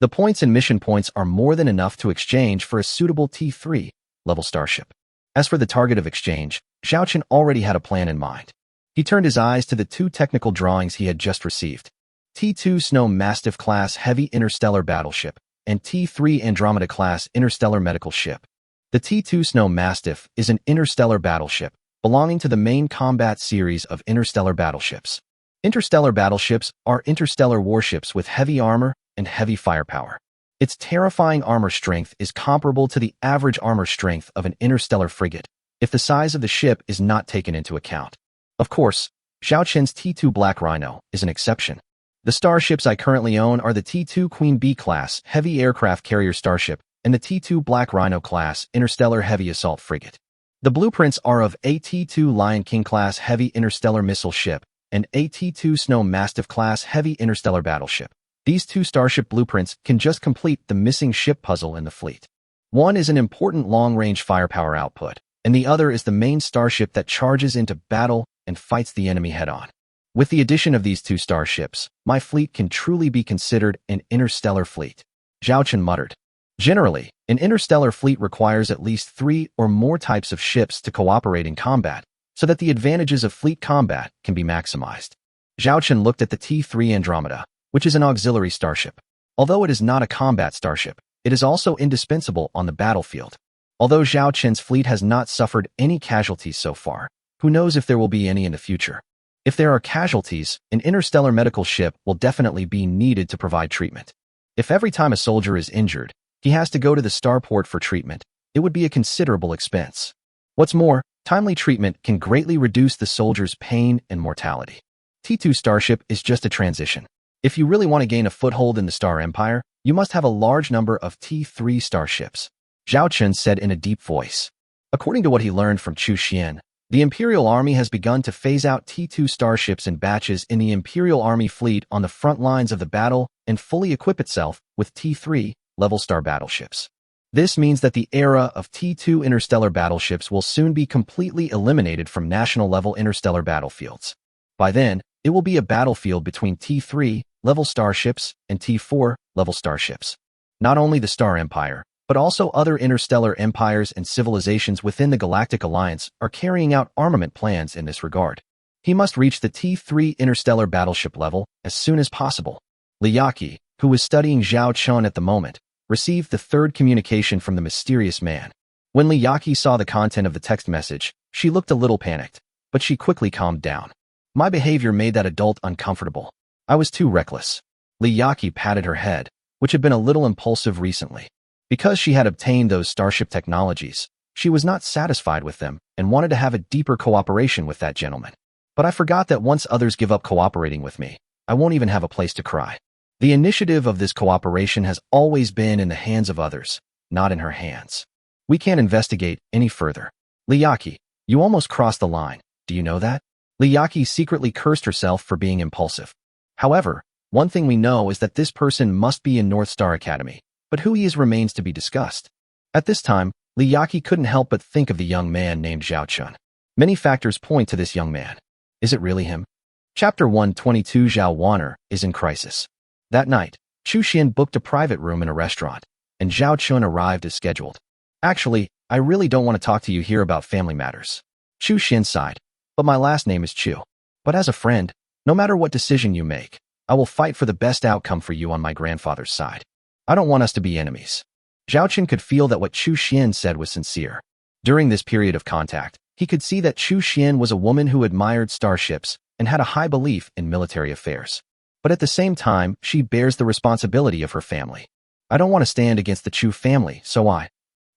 S1: The points and mission points are more than enough to exchange for a suitable T3 level starship. As for the target of exchange, Zhao Chen already had a plan in mind. He turned his eyes to the two technical drawings he had just received. T2 Snow Mastiff class heavy interstellar battleship and T3 Andromeda class interstellar medical ship. The T2 Snow Mastiff is an interstellar battleship belonging to the main combat series of interstellar battleships. Interstellar battleships are interstellar warships with heavy armor and heavy firepower. Its terrifying armor strength is comparable to the average armor strength of an interstellar frigate, if the size of the ship is not taken into account. Of course, Zhao Chen's T2 Black Rhino is an exception. The starships I currently own are the T2 Queen Bee class heavy aircraft carrier starship and the T2 Black Rhino class interstellar heavy assault frigate. The blueprints are of a T2 Lion King class heavy interstellar missile ship and a T2 Snow Mastiff class heavy interstellar battleship. These two starship blueprints can just complete the missing ship puzzle in the fleet. One is an important long-range firepower output, and the other is the main starship that charges into battle and fights the enemy head-on. With the addition of these two starships, my fleet can truly be considered an interstellar fleet. Zhao Chen muttered. Generally, an interstellar fleet requires at least 3 or more types of ships to cooperate in combat, so that the advantages of fleet combat can be maximized. Zhao Chen looked at the T3 Andromeda, which is an auxiliary starship. Although it is not a combat starship, it is also indispensable on the battlefield. Although Zhao Chen's fleet has not suffered any casualties so far, who knows if there will be any in the future. If there are casualties, an interstellar medical ship will definitely be needed to provide treatment. If every time a soldier is injured, he has to go to the starport for treatment, it would be a considerable expense. What's more, timely treatment can greatly reduce the soldier's pain and mortality. T2 Starship is just a transition. If you really want to gain a foothold in the Star Empire, you must have a large number of T3 starships, Zhao Chen said in a deep voice. According to what he learned from Chu Xian, the Imperial Army has begun to phase out T2 starships in batches in the Imperial Army fleet on the front lines of the battle and fully equip itself with T3 level star battleships. This means that the era of T2 interstellar battleships will soon be completely eliminated from national-level interstellar battlefields. By then, it will be a battlefield between T3 level starships and T4 level starships. Not only the Star Empire, but also other interstellar empires and civilizations within the Galactic Alliance are carrying out armament plans in this regard. He must reach the T3 interstellar battleship level as soon as possible. Liyaki, who was studying Zhao Chen at the moment, received the third communication from the mysterious man. When Liyaki saw the content of the text message, she looked a little panicked, but she quickly calmed down. My behavior made that adult uncomfortable. I was too reckless. Liyaki patted her head, which had been a little impulsive recently. Because she had obtained those starship technologies, she was not satisfied with them and wanted to have a deeper cooperation with that gentleman. But I forgot that once others give up cooperating with me, I won't even have a place to cry. The initiative of this cooperation has always been in the hands of others, not in her hands. We can't investigate any further. Liyaki, you almost crossed the line. Do you know that? Liyaki secretly cursed herself for being impulsive. However, one thing we know is that this person must be in North Star Academy, but who he is remains to be discussed. At this time, Liyaki couldn't help but think of the young man named Zhao Chen. Many factors point to this young man. Is it really him? Chapter 122 Zhao Wanner is in crisis. That night, Chu Xian booked a private room in a restaurant, and Zhao Chen arrived as scheduled. Actually, I really don't want to talk to you here about family matters. Chu Xian sighed. But my last name is Chu. But as a friend, no matter what decision you make, I will fight for the best outcome for you on my grandfather's side. I don't want us to be enemies. Zhao Chen could feel that what Chu Xian said was sincere. During this period of contact, he could see that Chu Xian was a woman who admired starships and had a high belief in military affairs. But at the same time, she bears the responsibility of her family. I don't want to stand against the Chu family, so I.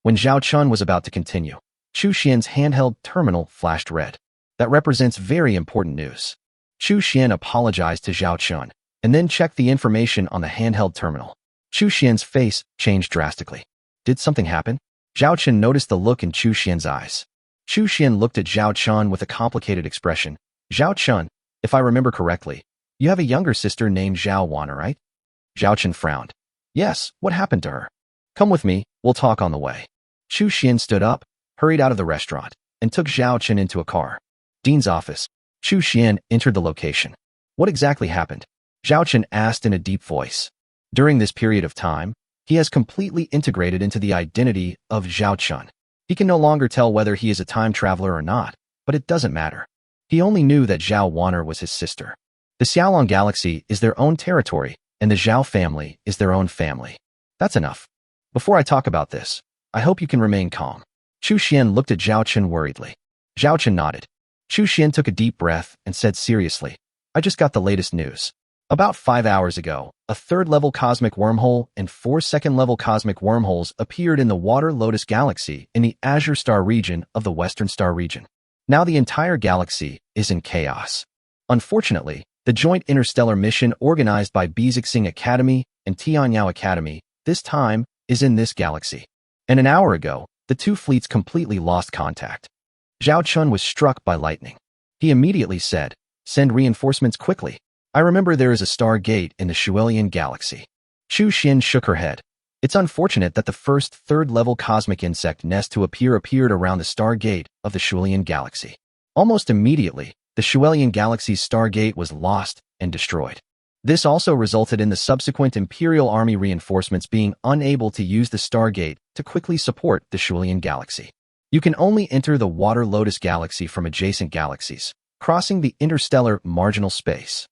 S1: When Zhao Chen was about to continue, Chu Xian's handheld terminal flashed red. That represents very important news. Chu Xian apologized to Zhao Chen, and then checked the information on the handheld terminal. Chu Xian's face changed drastically. Did something happen? Zhao Chen noticed the look in Chu Xian's eyes. Chu Xian looked at Zhao Chun with a complicated expression. Zhao Chun, if I remember correctly, you have a younger sister named Zhao Wana, right? Zhao Chun frowned. Yes, what happened to her? Come with me, we'll talk on the way. Chu Xian stood up, hurried out of the restaurant, and took Zhao Chun into a car. Dean's office. Chu Xian entered the location. What exactly happened? Zhao Chun asked in a deep voice. During this period of time, he has completely integrated into the identity of Zhao Chun. He can no longer tell whether he is a time traveler or not, but it doesn't matter. He only knew that Zhao Waner was his sister. The Xiaolong Galaxy is their own territory, and the Zhao family is their own family. That's enough. Before I talk about this, I hope you can remain calm. Chu Xian looked at Zhao Chun worriedly. Zhao Chun nodded. Chu Xian took a deep breath and said seriously, I just got the latest news. About 5 hours ago, a third-level cosmic wormhole and 4 second-level cosmic wormholes appeared in the Water Lotus Galaxy in the Azure Star region of the Western Star region. Now the entire galaxy is in chaos. Unfortunately, the joint interstellar mission organized by Bizixing Academy and Tianyao Academy this time is in this galaxy. And an hour ago, the two fleets completely lost contact. Zhao Chun was struck by lightning. He immediately said, send reinforcements quickly. I remember there is a star gate in the Shuelian galaxy. Chu Xian shook her head. It's unfortunate that the first third-level cosmic insect nest to appeared around the star gate of the Shuelian galaxy. Almost immediately, the Shuelian galaxy's star gate was lost and destroyed. This also resulted in the subsequent Imperial Army reinforcements being unable to use the Stargate to quickly support the Shuelian galaxy. You can only enter the Water Lotus Galaxy from adjacent galaxies, crossing the interstellar marginal space.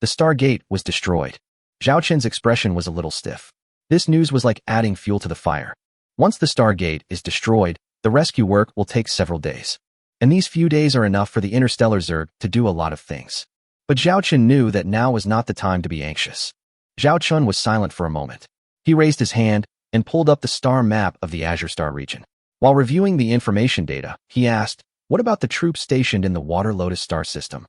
S1: The Stargate was destroyed. Zhao Chen's expression was a little stiff. This news was like adding fuel to the fire. Once the Stargate is destroyed, the rescue work will take several days. And these few days are enough for the interstellar Zerg to do a lot of things. But Zhao Chen knew that now was not the time to be anxious. Zhao Chun was silent for a moment. He raised his hand and pulled up the star map of the Azure Star region. While reviewing the information data, he asked, what about the troops stationed in the Water Lotus star system?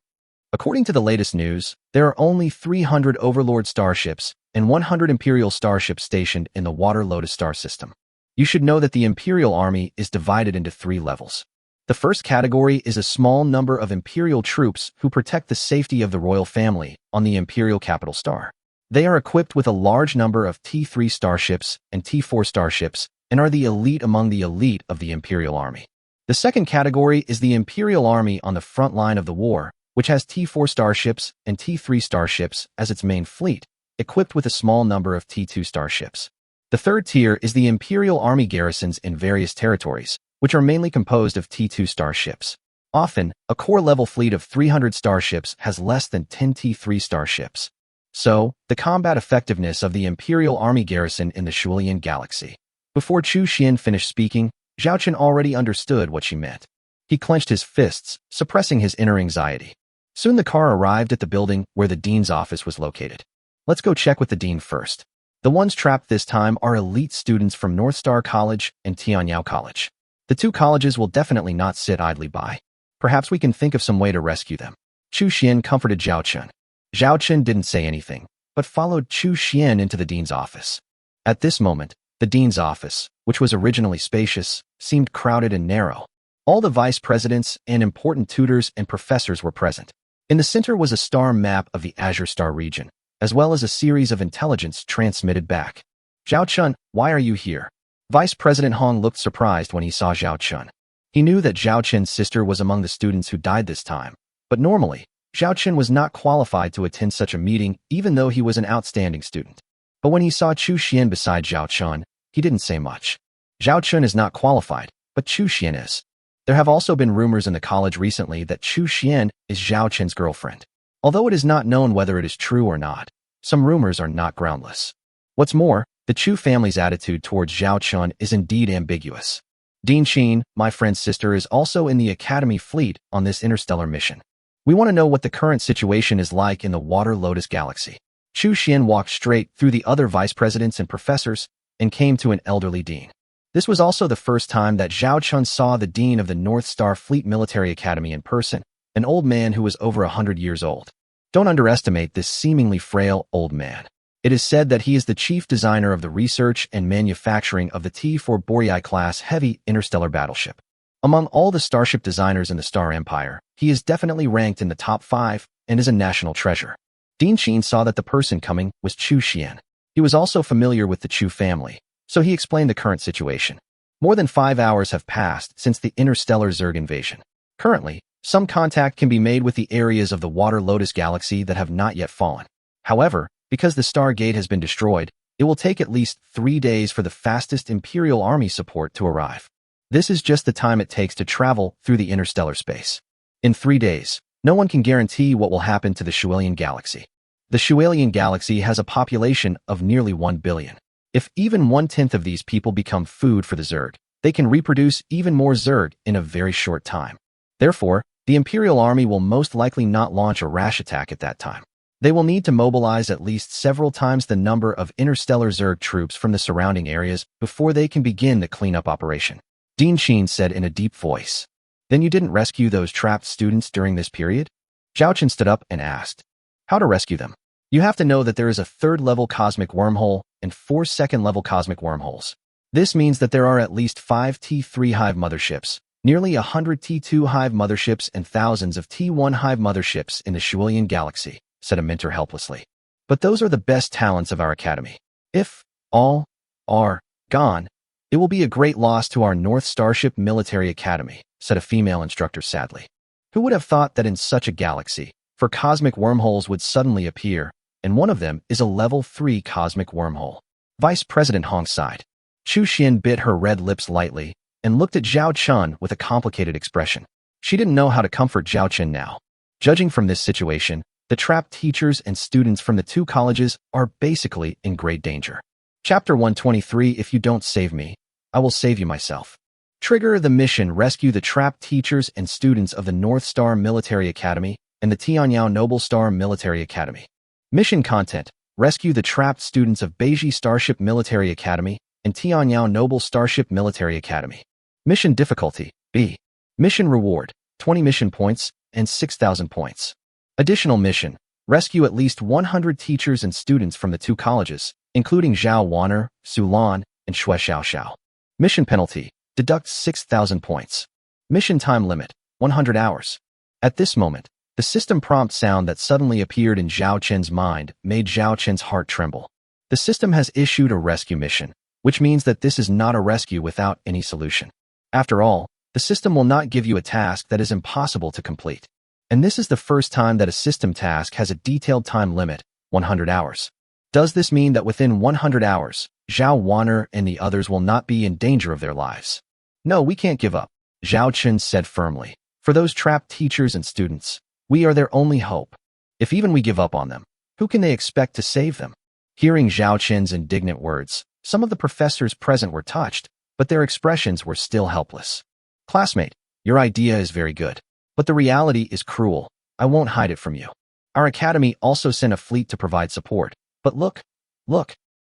S1: According to the latest news, there are only 300 Overlord starships and 100 Imperial starships stationed in the Water Lotus star system. You should know that the Imperial Army is divided into 3 levels. The first category is a small number of Imperial troops who protect the safety of the royal family on the Imperial capital star. They are equipped with a large number of T3 starships and T4 starships and are the elite among the elite of the Imperial Army. The second category is the Imperial Army on the front line of the war, which has T4 starships and T3 starships as its main fleet, equipped with a small number of T2 starships. The third tier is the Imperial Army garrisons in various territories, which are mainly composed of T2 starships. Often, a core-level fleet of 300 starships has less than 10 T3 starships. So, the combat effectiveness of the Imperial Army garrison in the Shuelian galaxy. Before Chu Xian finished speaking, Zhao Chen already understood what she meant. He clenched his fists, suppressing his inner anxiety. Soon the car arrived at the building where the dean's office was located. Let's go check with the dean first. The ones trapped this time are elite students from North Star College and Tianyao College. The 2 colleges will definitely not sit idly by. Perhaps we can think of some way to rescue them. Chu Xian comforted Zhao Chen. Zhao Chen didn't say anything, but followed Chu Xian into the dean's office. At this moment, the dean's office, which was originally spacious, seemed crowded and narrow. All the vice presidents and important tutors and professors were present. In the center was a star map of the Azure Star region, as well as a series of intelligence transmitted back. Zhao Chun, why are you here? Vice President Hong looked surprised when he saw Zhao Chun. He knew that Zhao Chen's sister was among the students who died this time, but normally, Zhao Chen was not qualified to attend such a meeting even though he was an outstanding student. But when he saw Chu Xian beside Zhao Chun, he didn't say much. Zhao Chun is not qualified, but Chu Xian is. There have also been rumors in the college recently that Chu Xian is Zhao Chen's girlfriend. Although it is not known whether it is true or not, some rumors are not groundless. What's more, the Chu family's attitude towards Zhao Chun is indeed ambiguous. Dean Qin, my friend's sister, is also in the Academy fleet on this interstellar mission. We want to know what the current situation is like in the Water Lotus Galaxy. Chu Xian walked straight through the other vice presidents and professors and came to an elderly dean. This was also the first time that Zhao Chun saw the dean of the North Star Fleet Military Academy in person, an old man who was over 100 years old. Don't underestimate this seemingly frail old man. It is said that he is the chief designer of the research and manufacturing of the T-4 Boreai-class heavy interstellar battleship. Among all the starship designers in the Star Empire, he is definitely ranked in the top 5 and is a national treasure. Dean Sheen saw that the person coming was Chu Xian. He was also familiar with the Chu family, so he explained the current situation. More than 5 hours have passed since the interstellar Zerg invasion. Currently, some contact can be made with the areas of the Water Lotus Galaxy that have not yet fallen. However, because the Stargate has been destroyed, it will take at least 3 days for the fastest Imperial Army support to arrive. This is just the time it takes to travel through the interstellar space. In 3 days, no one can guarantee what will happen to the Shualian Galaxy. The Shualian Galaxy has a population of nearly 1 billion. If even 1/10 of these people become food for the Zerg, they can reproduce even more Zerg in a very short time. Therefore, the Imperial Army will most likely not launch a rash attack at that time. They will need to mobilize at least several times the number of interstellar Zerg troops from the surrounding areas before they can begin the cleanup operation. Dean Sheen said in a deep voice. Then you didn't rescue those trapped students during this period? Zhao Chen stood up and asked. How to rescue them? You have to know that there is a 3rd-level cosmic wormhole and 4 second-level cosmic wormholes. This means that there are at least 5 T3 Hive motherships, nearly 100 T2 Hive motherships and thousands of T1 Hive motherships in the Shualian Galaxy, said a mentor helplessly. But those are the best talents of our academy. If all are gone, it will be a great loss to our North Starship Military Academy, said a female instructor sadly. Who would have thought that in such a galaxy, 4 cosmic wormholes would suddenly appear, and one of them is a level 3 cosmic wormhole? Vice President Hong sighed. Chu Xian bit her red lips lightly and looked at Zhao Chun with a complicated expression. She didn't know how to comfort Zhao Chen now. Judging from this situation, the trapped teachers and students from the 2 colleges are basically in great danger. Chapter 123. If you don't save me, I will save you myself. Trigger the mission. Rescue the trapped teachers and students of the North Star Military Academy and the Tianyao Noble Star Military Academy. Mission content. Rescue the trapped students of Beiji Starship Military Academy and Tianyao Noble Starship Military Academy. Mission difficulty, B. Mission reward, 20 mission points and 6,000 points. Additional mission, rescue at least 100 teachers and students from the 2 colleges, including Zhao Wanner, Su Lan, and Xue Xiaoxiao. Mission penalty, deduct 6,000 points. Mission time limit, 100 hours. At this moment, the system prompt sound that suddenly appeared in Zhao Chen's mind made Zhao Chen's heart tremble. The system has issued a rescue mission, which means that this is not a rescue without any solution. After all, the system will not give you a task that is impossible to complete. And this is the first time that a system task has a detailed time limit, 100 hours. Does this mean that within 100 hours, Zhao Wanner and the others will not be in danger of their lives? No, we can't give up, Zhao Chen said firmly. For those trapped teachers and students, we are their only hope. If even we give up on them, who can they expect to save them? Hearing Zhao Chen's indignant words, some of the professors present were touched, but their expressions were still helpless. Classmate, your idea is very good, but the reality is cruel. I won't hide it from you. Our academy also sent a fleet to provide support, but look.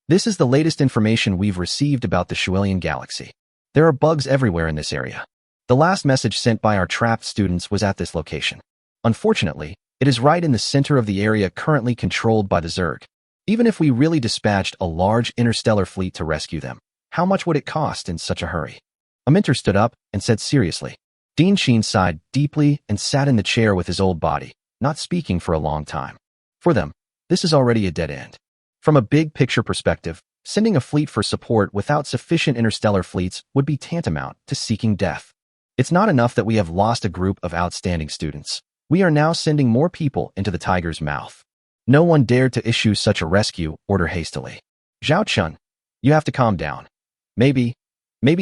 S1: This is the latest information we've received about the Shualian Galaxy. There are bugs everywhere in this area. The last message sent by our trapped students was at this location. Unfortunately, it is right in the center of the area currently controlled by the Zerg. Even if we really dispatched a large interstellar fleet to rescue them, how much would it cost in such a hurry? A mentor stood up and said seriously. Dean Sheen sighed deeply and sat in the chair with his old body, not speaking for a long time. For them, this is already a dead end. From a big picture perspective, sending a fleet for support without sufficient interstellar fleets would be tantamount to seeking death. It's not enough that we have lost a group of outstanding students. We are now sending more people into the tiger's mouth. No one dared to issue such a rescue order hastily. Zhao Chun, you have to calm down. Maybe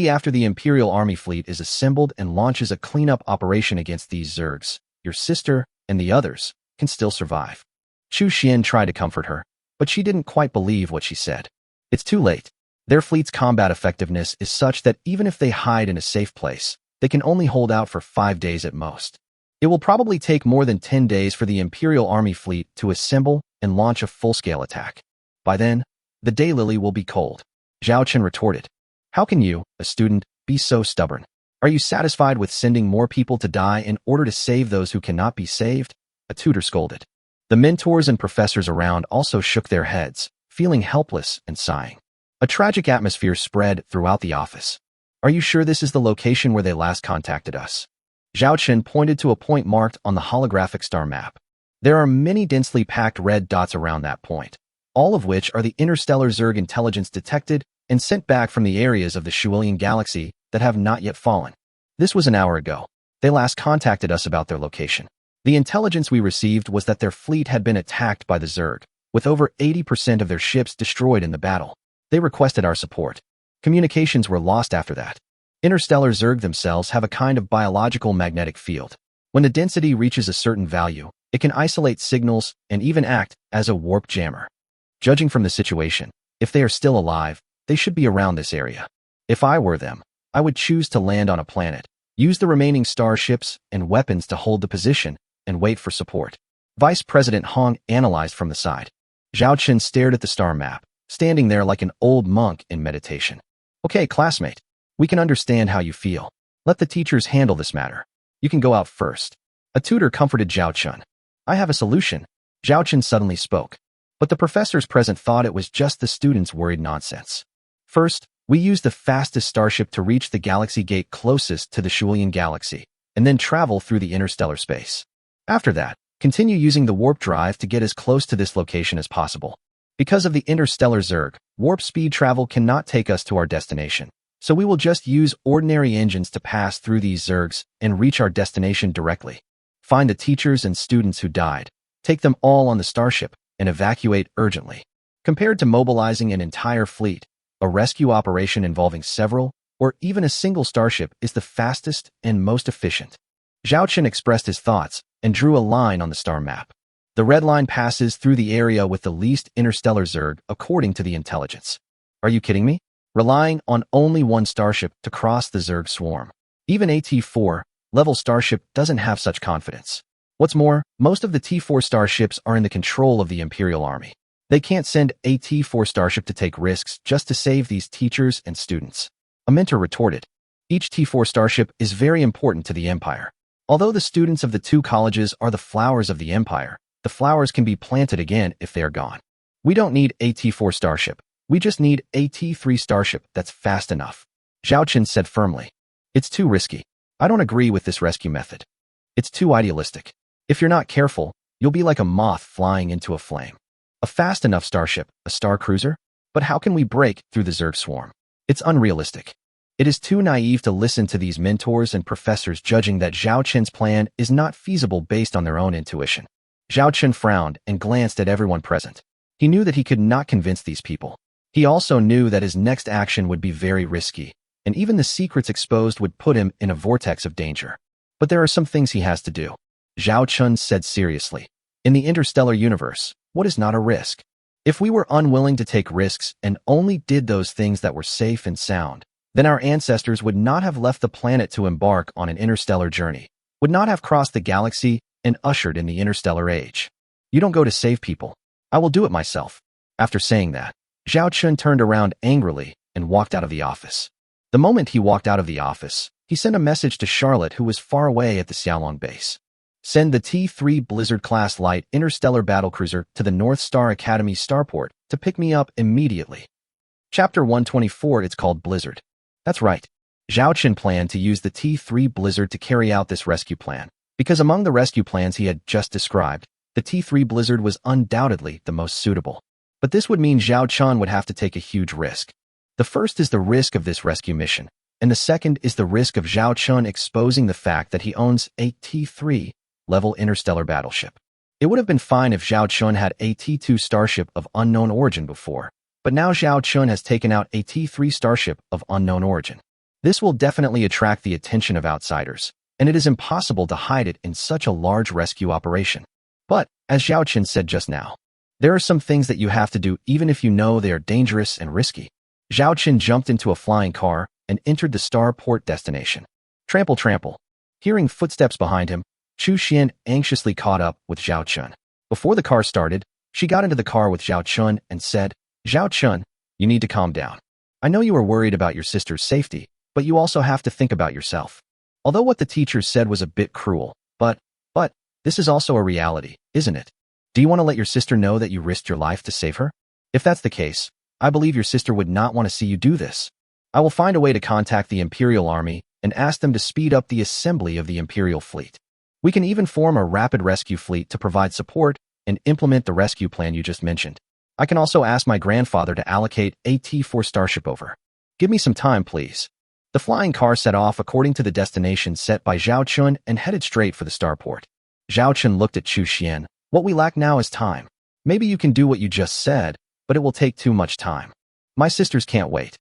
S1: after the Imperial Army fleet is assembled and launches a cleanup operation against these Zergs, your sister and the others can still survive. Chu Xian tried to comfort her, but she didn't quite believe what she said. It's too late. Their fleet's combat effectiveness is such that even if they hide in a safe place, they can only hold out for 5 days at most. It will probably take more than 10 days for the Imperial Army fleet to assemble and launch a full-scale attack. By then, the daylily will be cold. Zhao Chen retorted. How can you, a student, be so stubborn? Are you satisfied with sending more people to die in order to save those who cannot be saved? A tutor scolded. The mentors and professors around also shook their heads, feeling helpless and sighing. A tragic atmosphere spread throughout the office. Are you sure this is the location where they last contacted us? Zhao Chen pointed to a point marked on the holographic star map. There are many densely packed red dots around that point, all of which are the interstellar Zerg intelligence detected and sent back from the areas of the Shuilian galaxy that have not yet fallen. This was an hour ago. They last contacted us about their location. The intelligence we received was that their fleet had been attacked by the Zerg, with over 80% of their ships destroyed in the battle. They requested our support. Communications were lost after that. Interstellar Zerg themselves have a kind of biological magnetic field. When the density reaches a certain value, it can isolate signals and even act as a warp jammer. Judging from the situation, if they are still alive, they should be around this area. If I were them, I would choose to land on a planet, use the remaining starships and weapons to hold the position, and wait for support. Vice President Hong analyzed from the side. Zhao Chen stared at the star map, standing there like an old monk in meditation. Okay, classmate. We can understand how you feel. Let the teachers handle this matter. You can go out first. A tutor comforted Zhao Chen. I have a solution. Zhao Chen suddenly spoke. But the professors present thought it was just the students' worried nonsense. First, we use the fastest starship to reach the galaxy gate closest to the Shuilian galaxy, and then travel through the interstellar space. After that, continue using the warp drive to get as close to this location as possible. Because of the interstellar Zerg, warp speed travel cannot take us to our destination, so we will just use ordinary engines to pass through these Zergs and reach our destination directly. Find the teachers and students who died, take them all on the starship, and evacuate urgently. Compared to mobilizing an entire fleet, a rescue operation involving several or even a single starship is the fastest and most efficient. Zhao Chen expressed his thoughts and drew a line on the star map. The red line passes through the area with the least interstellar Zerg according to the intelligence. Are you kidding me? Relying on only one starship to cross the Zerg swarm. Even a T4 level starship doesn't have such confidence. What's more, most of the T4 starships are in the control of the Imperial Army. They can't send a T4 starship to take risks just to save these teachers and students. A mentor retorted. Each T4 starship is very important to the Empire. Although the students of the two colleges are the flowers of the Empire, the flowers can be planted again if they are gone. We don't need a T4 starship. We just need a T3 starship that's fast enough. Zhao Chen said firmly. It's too risky. I don't agree with this rescue method. It's too idealistic. If you're not careful, you'll be like a moth flying into a flame. A fast enough starship, a star cruiser? But how can we break through the Zerg swarm? It's unrealistic. It is too naive to listen to these mentors and professors judging that Zhao Chen's plan is not feasible based on their own intuition. Zhao Chen frowned and glanced at everyone present. He knew that he could not convince these people. He also knew that his next action would be very risky, and even the secrets exposed would put him in a vortex of danger. But there are some things he has to do. Zhao Chen said seriously. In the interstellar universe, what is not a risk? If we were unwilling to take risks and only did those things that were safe and sound, then our ancestors would not have left the planet to embark on an interstellar journey, would not have crossed the galaxy and ushered in the interstellar age. You don't go to save people. I will do it myself. After saying that, Zhao Chen turned around angrily and walked out of the office. The moment he walked out of the office, he sent a message to Charlotte, who was far away at the Xiaolong base. Send the T3 Blizzard-class light interstellar battlecruiser to the North Star Academy starport to pick me up immediately. Chapter 124. It's called Blizzard. That's right. Zhao Chen planned to use the T3 Blizzard to carry out this rescue plan, because among the rescue plans he had just described, the T3 Blizzard was undoubtedly the most suitable. But this would mean Zhao Chen would have to take a huge risk. The first is the risk of this rescue mission, and the second is the risk of Zhao Chen exposing the fact that he owns a T3 level interstellar battleship. It would have been fine if Zhao Chen had a T2 starship of unknown origin before, but now Zhao Chen has taken out a T3 starship of unknown origin. This will definitely attract the attention of outsiders, and it is impossible to hide it in such a large rescue operation. But, as Zhao Chen said just now, there are some things that you have to do even if you know they are dangerous and risky. Zhao Chen jumped into a flying car and entered the starport destination. Trample, trample. Hearing footsteps behind him, Chu Xian anxiously caught up with Zhao Chen. Before the car started, she got into the car with Zhao Chen and said, Zhao Chen, you need to calm down. I know you are worried about your sister's safety, but you also have to think about yourself. Although what the teacher said was a bit cruel, but this is also a reality, isn't it? Do you want to let your sister know that you risked your life to save her? If that's the case, I believe your sister would not want to see you do this. I will find a way to contact the Imperial Army and ask them to speed up the assembly of the Imperial fleet. We can even form a rapid rescue fleet to provide support and implement the rescue plan you just mentioned. I can also ask my grandfather to allocate a T4 starship over. Give me some time, please. The flying car set off according to the destination set by Zhao Chun and headed straight for the starport. Zhao Chun looked at Chu Xian. What we lack now is time. Maybe you can do what you just said, but it will take too much time. My sisters can't wait.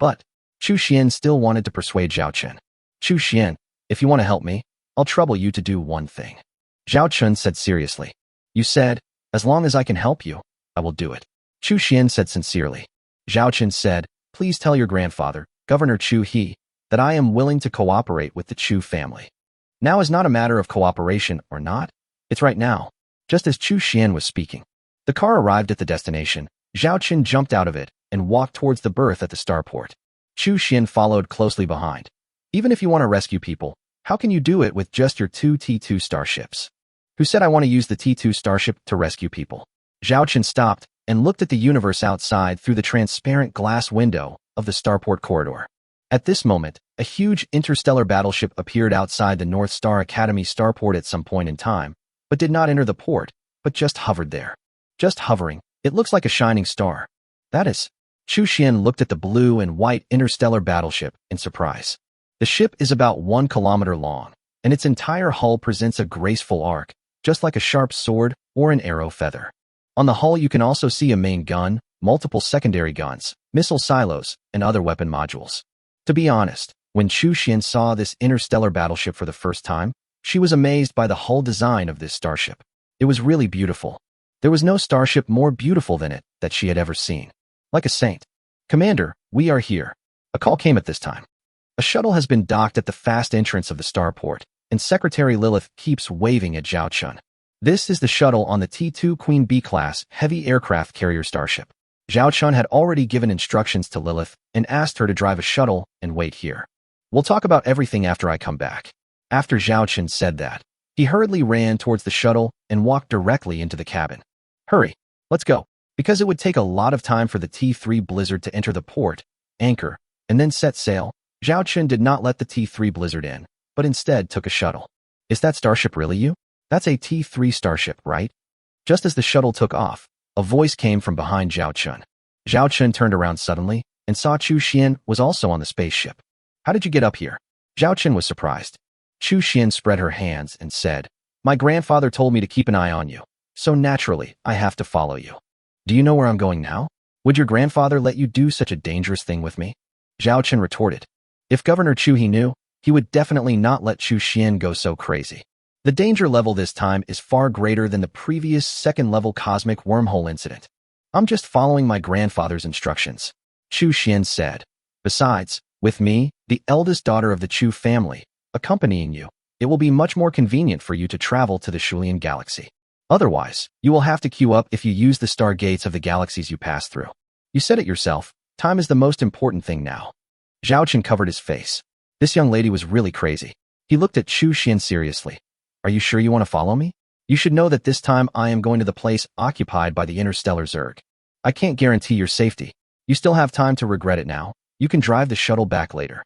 S1: But Chu Xian still wanted to persuade Zhao Chun. Chu Xian, if you want to help me, I'll trouble you to do one thing. Zhao Chun said seriously. You said, as long as I can help you, I will do it. Chu Xian said sincerely. Zhao Chun said, please tell your grandfather, Governor Chu He, that I am willing to cooperate with the Chu family. Now is not a matter of cooperation or not. It's right now. Just as Chu Xian was speaking, the car arrived at the destination. Zhao Chun jumped out of it and walked towards the berth at the starport. Chu Xian followed closely behind. Even if you want to rescue people, how can you do it with just your two T2 starships? Who said I want to use the T2 starship to rescue people? Zhao Chun stopped and looked at the universe outside through the transparent glass window of the starport corridor. At this moment, a huge interstellar battleship appeared outside the North Star Academy starport at some point in time, but did not enter the port, but just hovered there. Just hovering, it looks like a shining star. That is. Chu Xian looked at the blue and white interstellar battleship in surprise. The ship is about 1 kilometer long, and its entire hull presents a graceful arc, just like a sharp sword or an arrow feather. On the hull you can also see a main gun, multiple secondary guns, missile silos, and other weapon modules. To be honest, when Chu Xian saw this interstellar battleship for the first time, she was amazed by the hull design of this starship. It was really beautiful. There was no starship more beautiful than it that she had ever seen. Like a saint. Commander, we are here. A call came at this time. A shuttle has been docked at the fast entrance of the starport, and Secretary Lilith keeps waving at Zhao Chun. This is the shuttle on the T2 Queen B-class heavy aircraft carrier starship. Zhao Chun had already given instructions to Lilith and asked her to drive a shuttle and wait here. We'll talk about everything after I come back. After Zhao Chun said that, he hurriedly ran towards the shuttle and walked directly into the cabin. Hurry, let's go. Because it would take a lot of time for the T3 Blizzard to enter the port, anchor, and then set sail, Zhao Chun did not let the T3 Blizzard in, but instead took a shuttle. Is that starship really you? That's a T3 starship, right? Just as the shuttle took off, a voice came from behind Zhao Chun. Zhao Chun turned around suddenly and saw Chu Xian was also on the spaceship. How did you get up here? Zhao Chun was surprised. Chu Xian spread her hands and said, my grandfather told me to keep an eye on you, so naturally I have to follow you. Do you know where I'm going now? Would your grandfather let you do such a dangerous thing with me? Zhao Chun retorted. If Governor Chu He knew, he would definitely not let Chu Xian go so crazy. The danger level this time is far greater than the previous second-level cosmic wormhole incident. I'm just following my grandfather's instructions, Chu Xian said. Besides, with me, the eldest daughter of the Chu family, accompanying you, it will be much more convenient for you to travel to the Shulian galaxy. Otherwise, you will have to queue up if you use the stargates of the galaxies you pass through. You said it yourself, time is the most important thing now. Zhao Chun covered his face. This young lady was really crazy. He looked at Chu Xian seriously. Are you sure you want to follow me? You should know that this time I am going to the place occupied by the interstellar Zerg. I can't guarantee your safety. You still have time to regret it now. You can drive the shuttle back later.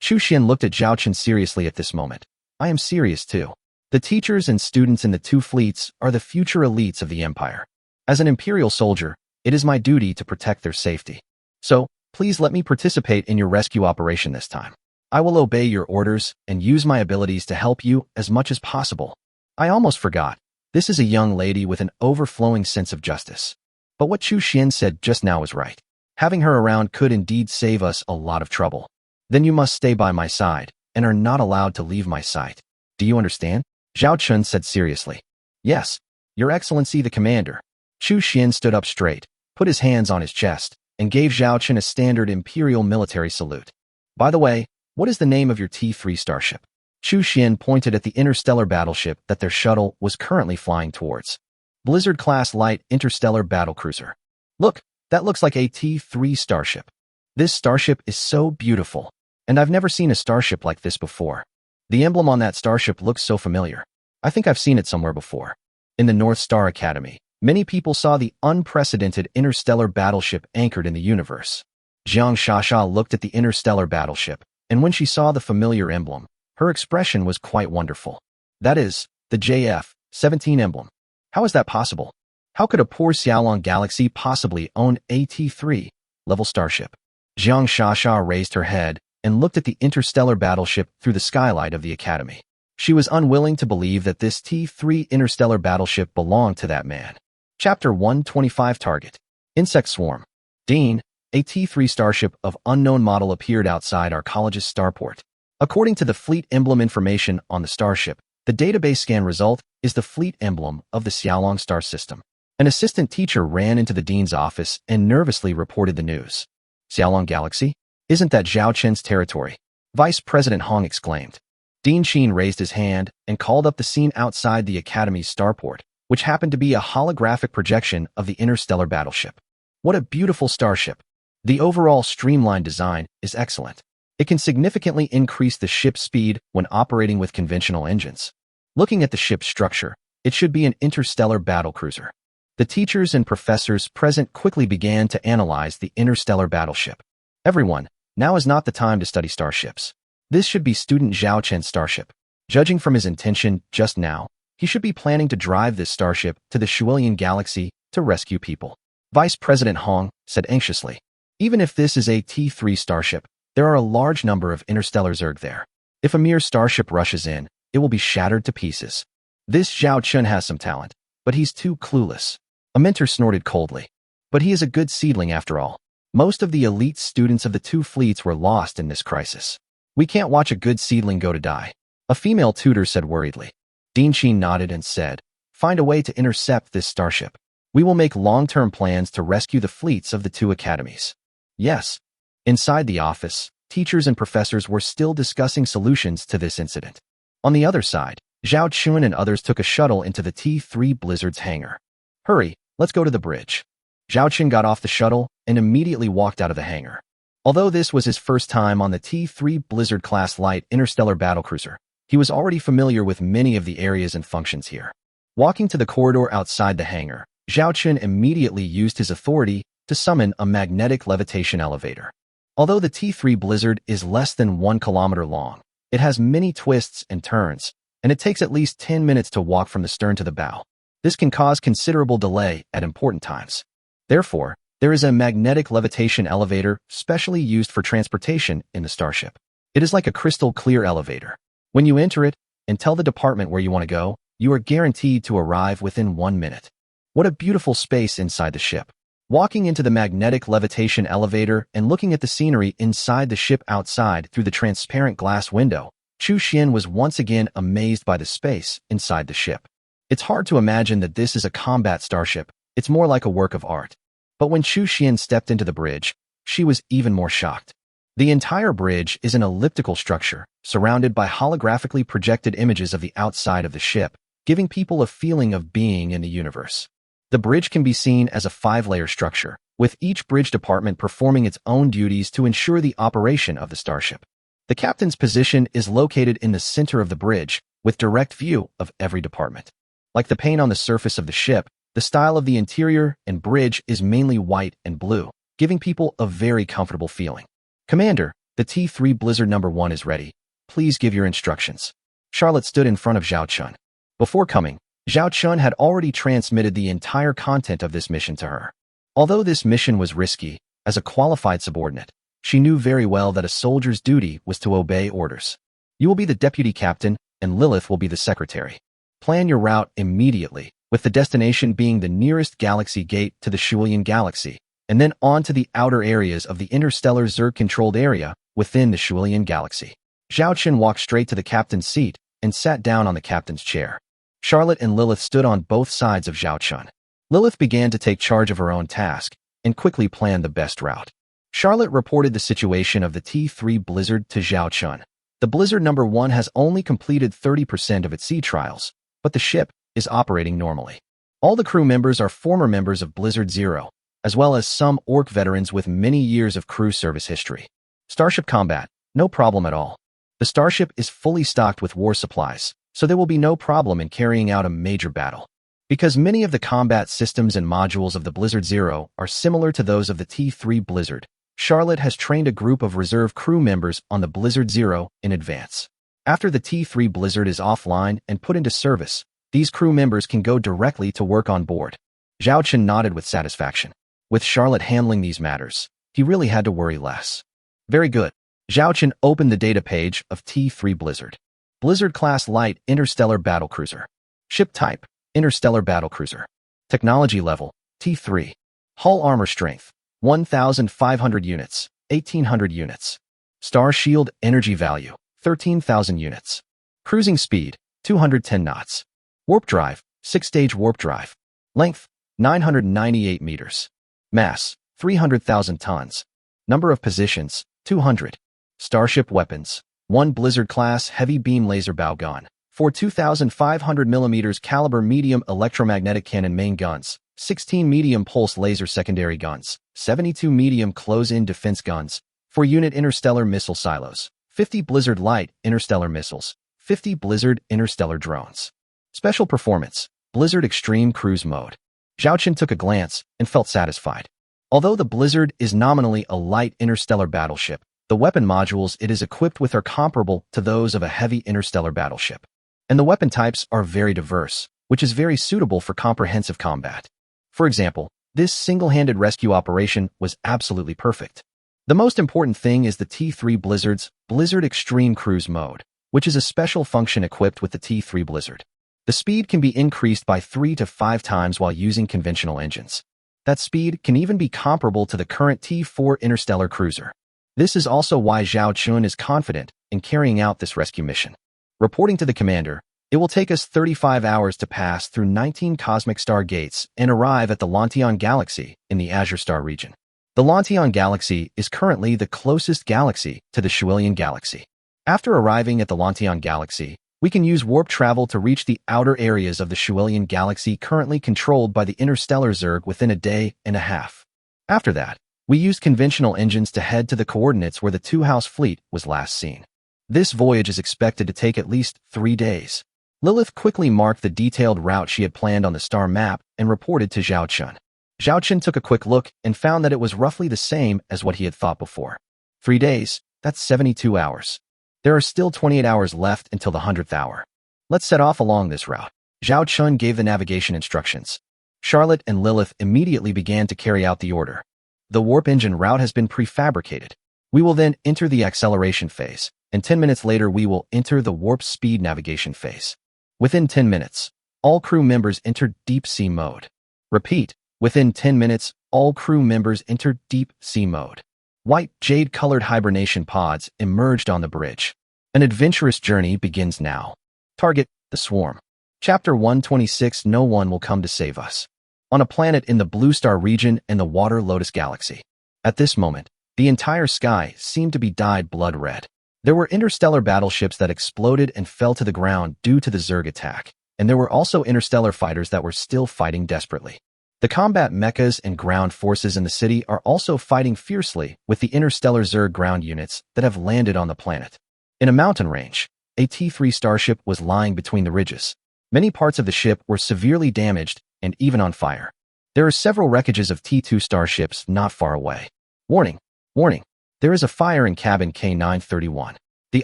S1: Chu Xian looked at Zhao Chun seriously at this moment. I am serious too. The teachers and students in the two fleets are the future elites of the Empire. As an Imperial soldier, it is my duty to protect their safety. So, please let me participate in your rescue operation this time. I will obey your orders and use my abilities to help you as much as possible. I almost forgot. This is a young lady with an overflowing sense of justice. But what Chu Xian said just now is right. Having her around could indeed save us a lot of trouble. Then you must stay by my side and are not allowed to leave my sight. Do you understand? Zhao Chun said seriously. Yes, Your Excellency the Commander. Chu Xian stood up straight, put his hands on his chest, and gave Zhao Chun a standard imperial military salute. By the way, what is the name of your T3 starship? Chu Xian pointed at the interstellar battleship that their shuttle was currently flying towards. Blizzard-class light interstellar battlecruiser. Look, that looks like a T3 starship. This starship is so beautiful, and I've never seen a starship like this before. The emblem on that starship looks so familiar. I think I've seen it somewhere before. In the North Star Academy, many people saw the unprecedented interstellar battleship anchored in the universe. Jiang Shasha looked at the interstellar battleship, and when she saw the familiar emblem, her expression was quite wonderful. That is, the JF-17 emblem. How is that possible? How could a poor Xiaolong galaxy possibly own a T3 level starship? Jiang Shasha raised her head and looked at the interstellar battleship through the skylight of the academy. She was unwilling to believe that this T3 interstellar battleship belonged to that man. Chapter 125 Target. Insect Swarm. Dean, a T3 starship of unknown model appeared outside our college's starport. According to the fleet emblem information on the starship, the database scan result is the fleet emblem of the Xiaolong star system. An assistant teacher ran into the dean's office and nervously reported the news. Xiaolong Galaxy? Isn't that Zhao Chen's territory? Vice President Hong exclaimed. Dean Sheen raised his hand and called up the scene outside the Academy's starport, which happened to be a holographic projection of the interstellar battleship. What a beautiful starship! The overall streamlined design is excellent. It can significantly increase the ship's speed when operating with conventional engines. Looking at the ship's structure, it should be an interstellar battlecruiser. The teachers and professors present quickly began to analyze the interstellar battleship. Everyone, now is not the time to study starships. This should be student Zhao Chen's starship. Judging from his intention just now, he should be planning to drive this starship to the Shuilian Galaxy to rescue people. Vice President Hong said anxiously. Even if this is a T3 starship, there are a large number of interstellar Zerg there. If a mere starship rushes in, it will be shattered to pieces. This Zhao Chen has some talent, but he's too clueless. A mentor snorted coldly. But he is a good seedling after all. Most of the elite students of the two fleets were lost in this crisis. We can't watch a good seedling go to die. A female tutor said worriedly. Dean Sheen nodded and said, find a way to intercept this starship. We will make long-term plans to rescue the fleets of the two academies. Yes. Inside the office, teachers and professors were still discussing solutions to this incident. On the other side, Zhao Chun and others took a shuttle into the T3 Blizzard's hangar. Hurry, let's go to the bridge. Zhao Chun got off the shuttle and immediately walked out of the hangar. Although this was his first time on the T3 Blizzard-class light interstellar battlecruiser, he was already familiar with many of the areas and functions here. Walking to the corridor outside the hangar, Zhao Chun immediately used his authority to summon a magnetic levitation elevator. Although the T3 Blizzard is less than 1 kilometer long, it has many twists and turns, and it takes at least 10 minutes to walk from the stern to the bow. This can cause considerable delay at important times. Therefore, there is a magnetic levitation elevator specially used for transportation in the starship. It is like a crystal clear elevator. When you enter it and tell the department where you want to go, you are guaranteed to arrive within 1 minute. What a beautiful space inside the ship. Walking into the magnetic levitation elevator and looking at the scenery inside the ship outside through the transparent glass window, Chu Xian was once again amazed by the space inside the ship. It's hard to imagine that this is a combat starship. It's more like a work of art. But when Chu Xian stepped into the bridge, she was even more shocked. The entire bridge is an elliptical structure, surrounded by holographically projected images of the outside of the ship, giving people a feeling of being in the universe. The bridge can be seen as a 5-layer structure, with each bridge department performing its own duties to ensure the operation of the starship. The captain's position is located in the center of the bridge, with direct view of every department. Like the paint on the surface of the ship, the style of the interior and bridge is mainly white and blue, giving people a very comfortable feeling. Commander, the T3 Blizzard No. 1 is ready. Please give your instructions. Charlotte stood in front of Zhao Chun. Before coming, Zhao Chun had already transmitted the entire content of this mission to her. Although this mission was risky, as a qualified subordinate, she knew very well that a soldier's duty was to obey orders. You will be the deputy captain, and Lilith will be the secretary. Plan your route immediately, with the destination being the nearest galaxy gate to the Shuilian Galaxy, and then on to the outer areas of the interstellar Zerg-controlled area within the Shuilian Galaxy. Zhao Chun walked straight to the captain's seat and sat down on the captain's chair. Charlotte and Lilith stood on both sides of Zhao Chun. Lilith began to take charge of her own task and quickly planned the best route. Charlotte reported the situation of the T3 Blizzard to Zhao Chun. The Blizzard No. 1 has only completed 30% of its sea trials, but the ship is operating normally. All the crew members are former members of Blizzard Zero, as well as some Orc veterans with many years of crew service history. Starship combat, no problem at all. The starship is fully stocked with war supplies, so there will be no problem in carrying out a major battle. Because many of the combat systems and modules of the Blizzard Zero are similar to those of the T3 Blizzard, Charlotte has trained a group of reserve crew members on the Blizzard Zero in advance. After the T3 Blizzard is offline and put into service, these crew members can go directly to work on board. Zhao Chen nodded with satisfaction. With Charlotte handling these matters, he really had to worry less. Very good. Zhao Chen opened the data page of T3 Blizzard. Blizzard-class light interstellar battlecruiser. Ship type, interstellar battlecruiser. Technology level, T3. Hull armor strength, 1,500 units, 1,800 units. Star shield energy value, 13,000 units. Cruising speed, 210 knots. Warp drive, 6-stage warp drive. Length, 998 meters. Mass, 300,000 tons. Number of positions, 200. Starship weapons, 1 Blizzard-class heavy beam laser bow gun, 4 2,500 mm caliber medium electromagnetic cannon main guns, 16 medium pulse laser secondary guns, 72 medium close-in defense guns, 4 unit interstellar missile silos, 50 Blizzard light interstellar missiles, 50 Blizzard interstellar drones. Special performance, Blizzard Extreme Cruise Mode. Zhao Chen took a glance and felt satisfied. Although the Blizzard is nominally a light interstellar battleship, the weapon modules it is equipped with are comparable to those of a heavy interstellar battleship. And the weapon types are very diverse, which is very suitable for comprehensive combat. For example, this single-handed rescue operation was absolutely perfect. The most important thing is the T3 Blizzard's Blizzard Extreme Cruise Mode, which is a special function equipped with the T3 Blizzard. The speed can be increased by 3 to 5 times while using conventional engines. That speed can even be comparable to the current T4 interstellar cruiser. This is also why Zhao Chen is confident in carrying out this rescue mission. Reporting to the commander, it will take us 35 hours to pass through 19 cosmic star gates and arrive at the Lantian Galaxy in the Azure Star region. The Lantian Galaxy is currently the closest galaxy to the Shuilian Galaxy. After arriving at the Lantian Galaxy, we can use warp travel to reach the outer areas of the Shuilian Galaxy currently controlled by the interstellar Zerg within a day and a half. After that, we used conventional engines to head to the coordinates where the Two-House fleet was last seen. This voyage is expected to take at least 3 days. Lilith quickly marked the detailed route she had planned on the star map and reported to Zhao Chen. Zhao Chen took a quick look and found that it was roughly the same as what he had thought before. 3 days, that's 72 hours. There are still 28 hours left until the 100th hour. Let's set off along this route. Zhao Chen gave the navigation instructions. Charlotte and Lilith immediately began to carry out the order. The warp engine route has been prefabricated. We will then enter the acceleration phase, and 10 minutes later we will enter the warp speed navigation phase. Within 10 minutes, all crew members enter deep sea mode. Repeat, within 10 minutes, all crew members enter deep sea mode. White, jade-colored hibernation pods emerged on the bridge. An adventurous journey begins now. Target, the swarm. Chapter 126. No one will come to save us. On a planet in the Blue Star region in the Water Lotus Galaxy. At this moment, the entire sky seemed to be dyed blood red. There were interstellar battleships that exploded and fell to the ground due to the Zerg attack, and there were also interstellar fighters that were still fighting desperately. The combat mechas and ground forces in the city are also fighting fiercely with the interstellar Zerg ground units that have landed on the planet. In a mountain range, a T3 starship was lying between the ridges. Many parts of the ship were severely damaged and even on fire. There are several wreckages of T2 starships not far away. Warning! Warning! There is a fire in cabin K931. The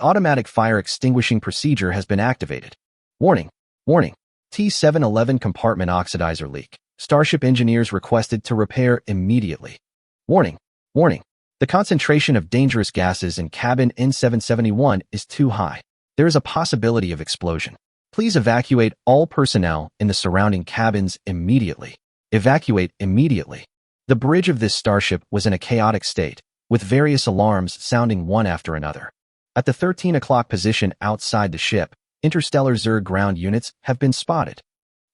S1: automatic fire extinguishing procedure has been activated. Warning! Warning! T711 compartment oxidizer leak. Starship engineers requested to repair immediately. Warning! Warning! The concentration of dangerous gases in cabin N771 is too high. There is a possibility of explosion. Please evacuate all personnel in the surrounding cabins immediately. Evacuate immediately. The bridge of this starship was in a chaotic state, with various alarms sounding one after another. At the 13 o'clock position outside the ship, interstellar Zerg ground units have been spotted.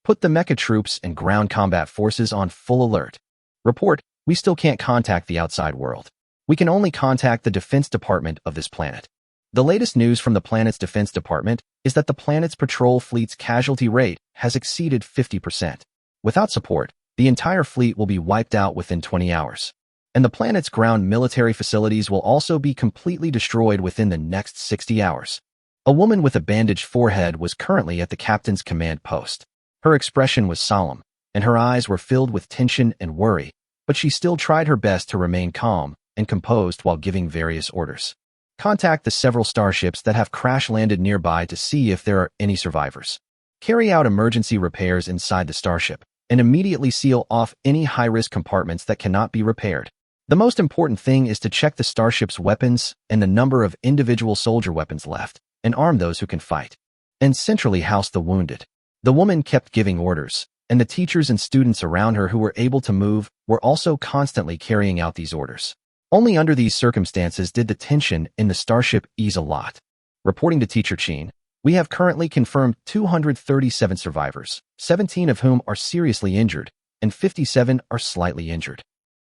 S1: Put the mecha troops and ground combat forces on full alert. Report, we still can't contact the outside world. We can only contact the Defense Department of this planet. The latest news from the planet's Defense Department is that the planet's patrol fleet's casualty rate has exceeded 50%. Without support, the entire fleet will be wiped out within 20 hours. And the planet's ground military facilities will also be completely destroyed within the next 60 hours. A woman with a bandaged forehead was currently at the captain's command post. Her expression was solemn, and her eyes were filled with tension and worry, but she still tried her best to remain calm and composed while giving various orders. Contact the several starships that have crash-landed nearby to see if there are any survivors. Carry out emergency repairs inside the starship, and immediately seal off any high-risk compartments that cannot be repaired. The most important thing is to check the starship's weapons and the number of individual soldier weapons left, and arm those who can fight. And centrally house the wounded. The woman kept giving orders, and the teachers and students around her who were able to move were also constantly carrying out these orders. Only under these circumstances did the tension in the starship ease a lot. Reporting to Teacher Chin, we have currently confirmed 237 survivors, 17 of whom are seriously injured, and 57 are slightly injured.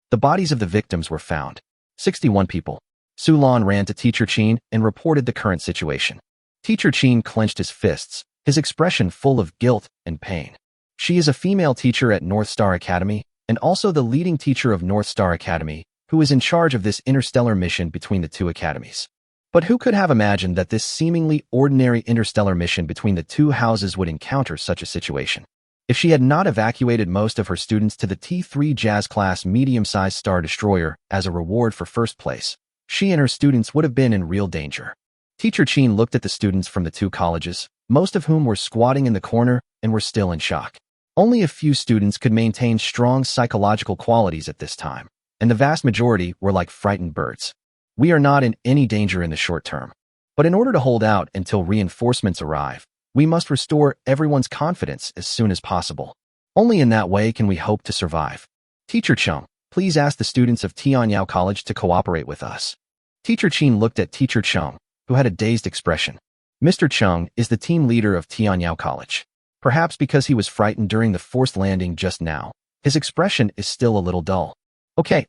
S1: The bodies of the victims were found. 61 people. Sulan ran to Teacher Chin and reported the current situation. Teacher Chin clenched his fists, his expression full of guilt and pain. She is a female teacher at North Star Academy, and also the leading teacher of North Star Academy, who is in charge of this interstellar mission between the two academies. But who could have imagined that this seemingly ordinary interstellar mission between the two houses would encounter such a situation? If she had not evacuated most of her students to the T3 Jazz-class medium-sized star destroyer as a reward for first place, she and her students would have been in real danger. Teacher Chin looked at the students from the two colleges, most of whom were squatting in the corner and were still in shock. Only a few students could maintain strong psychological qualities at this time, and the vast majority were like frightened birds. We are not in any danger in the short term. But in order to hold out until reinforcements arrive, we must restore everyone's confidence as soon as possible. Only in that way can we hope to survive. Teacher Chung, please ask the students of Tianyao College to cooperate with us. Teacher Chin looked at Teacher Chung, who had a dazed expression. Mr. Chung is the team leader of Tianyao College. Perhaps because he was frightened during the forced landing just now, his expression is still a little dull. Okay.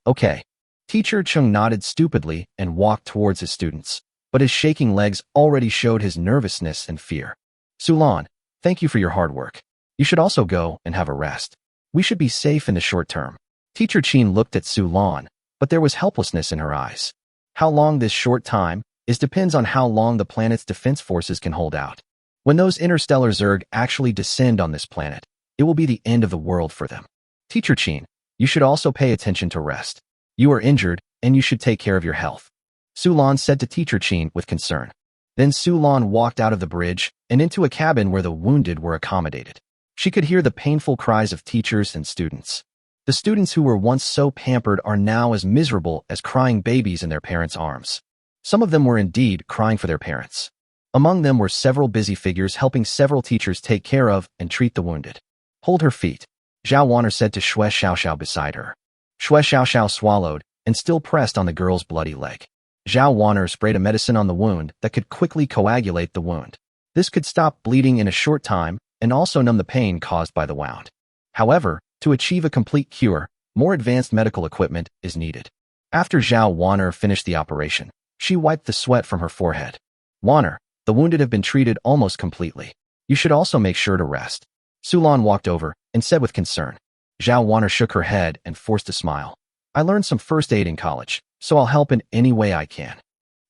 S1: Teacher Chung nodded stupidly and walked towards his students, but his shaking legs already showed his nervousness and fear. Sulan, thank you for your hard work. You should also go and have a rest. We should be safe in the short term. Teacher Chin looked at Sulan, but there was helplessness in her eyes. How long this short time depends on how long the planet's defense forces can hold out. When those interstellar Zerg actually descend on this planet, it will be the end of the world for them. Teacher Chin, you should also pay attention to rest. You are injured, and you should take care of your health. Sulan said to Teacher Chin with concern. Then Sulan walked out of the bridge and into a cabin where the wounded were accommodated. She could hear the painful cries of teachers and students. The students who were once so pampered are now as miserable as crying babies in their parents' arms. Some of them were indeed crying for their parents. Among them were several busy figures helping several teachers take care of and treat the wounded. Hold her feet, Zhao Wanner said to Xue Xiaoxiao beside her. Xue Xiaoxiao swallowed and still pressed on the girl's bloody leg. Zhao Wanner sprayed a medicine on the wound that could quickly coagulate the wound. This could stop bleeding in a short time and also numb the pain caused by the wound. However, to achieve a complete cure, more advanced medical equipment is needed. After Zhao Wanner finished the operation, she wiped the sweat from her forehead. Wanner, the wounded have been treated almost completely. You should also make sure to rest. Sulan walked over and said with concern. Zhao Wanner shook her head and forced a smile. I learned some first aid in college, so I'll help in any way I can.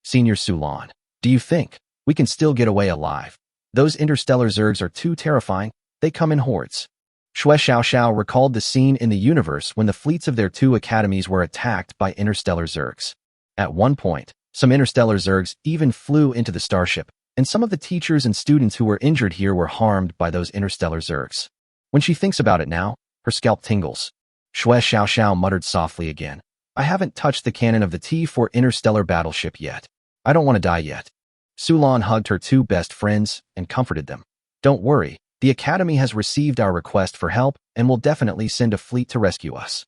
S1: Senior Sulan, do you think we can still get away alive? Those interstellar Zergs are too terrifying. They come in hordes. Xue Xiaoxiao recalled the scene in the universe when the fleets of their two academies were attacked by interstellar Zergs. At one point, some interstellar Zergs even flew into the starship, and some of the teachers and students who were injured here were harmed by those interstellar Zergs. When she thinks about it now, her scalp tingles. Xue Xiaoxiao muttered softly again. I haven't touched the cannon of the T4 interstellar battleship yet. I don't want to die yet. Sulan hugged her two best friends and comforted them. Don't worry, the Academy has received our request for help and will definitely send a fleet to rescue us.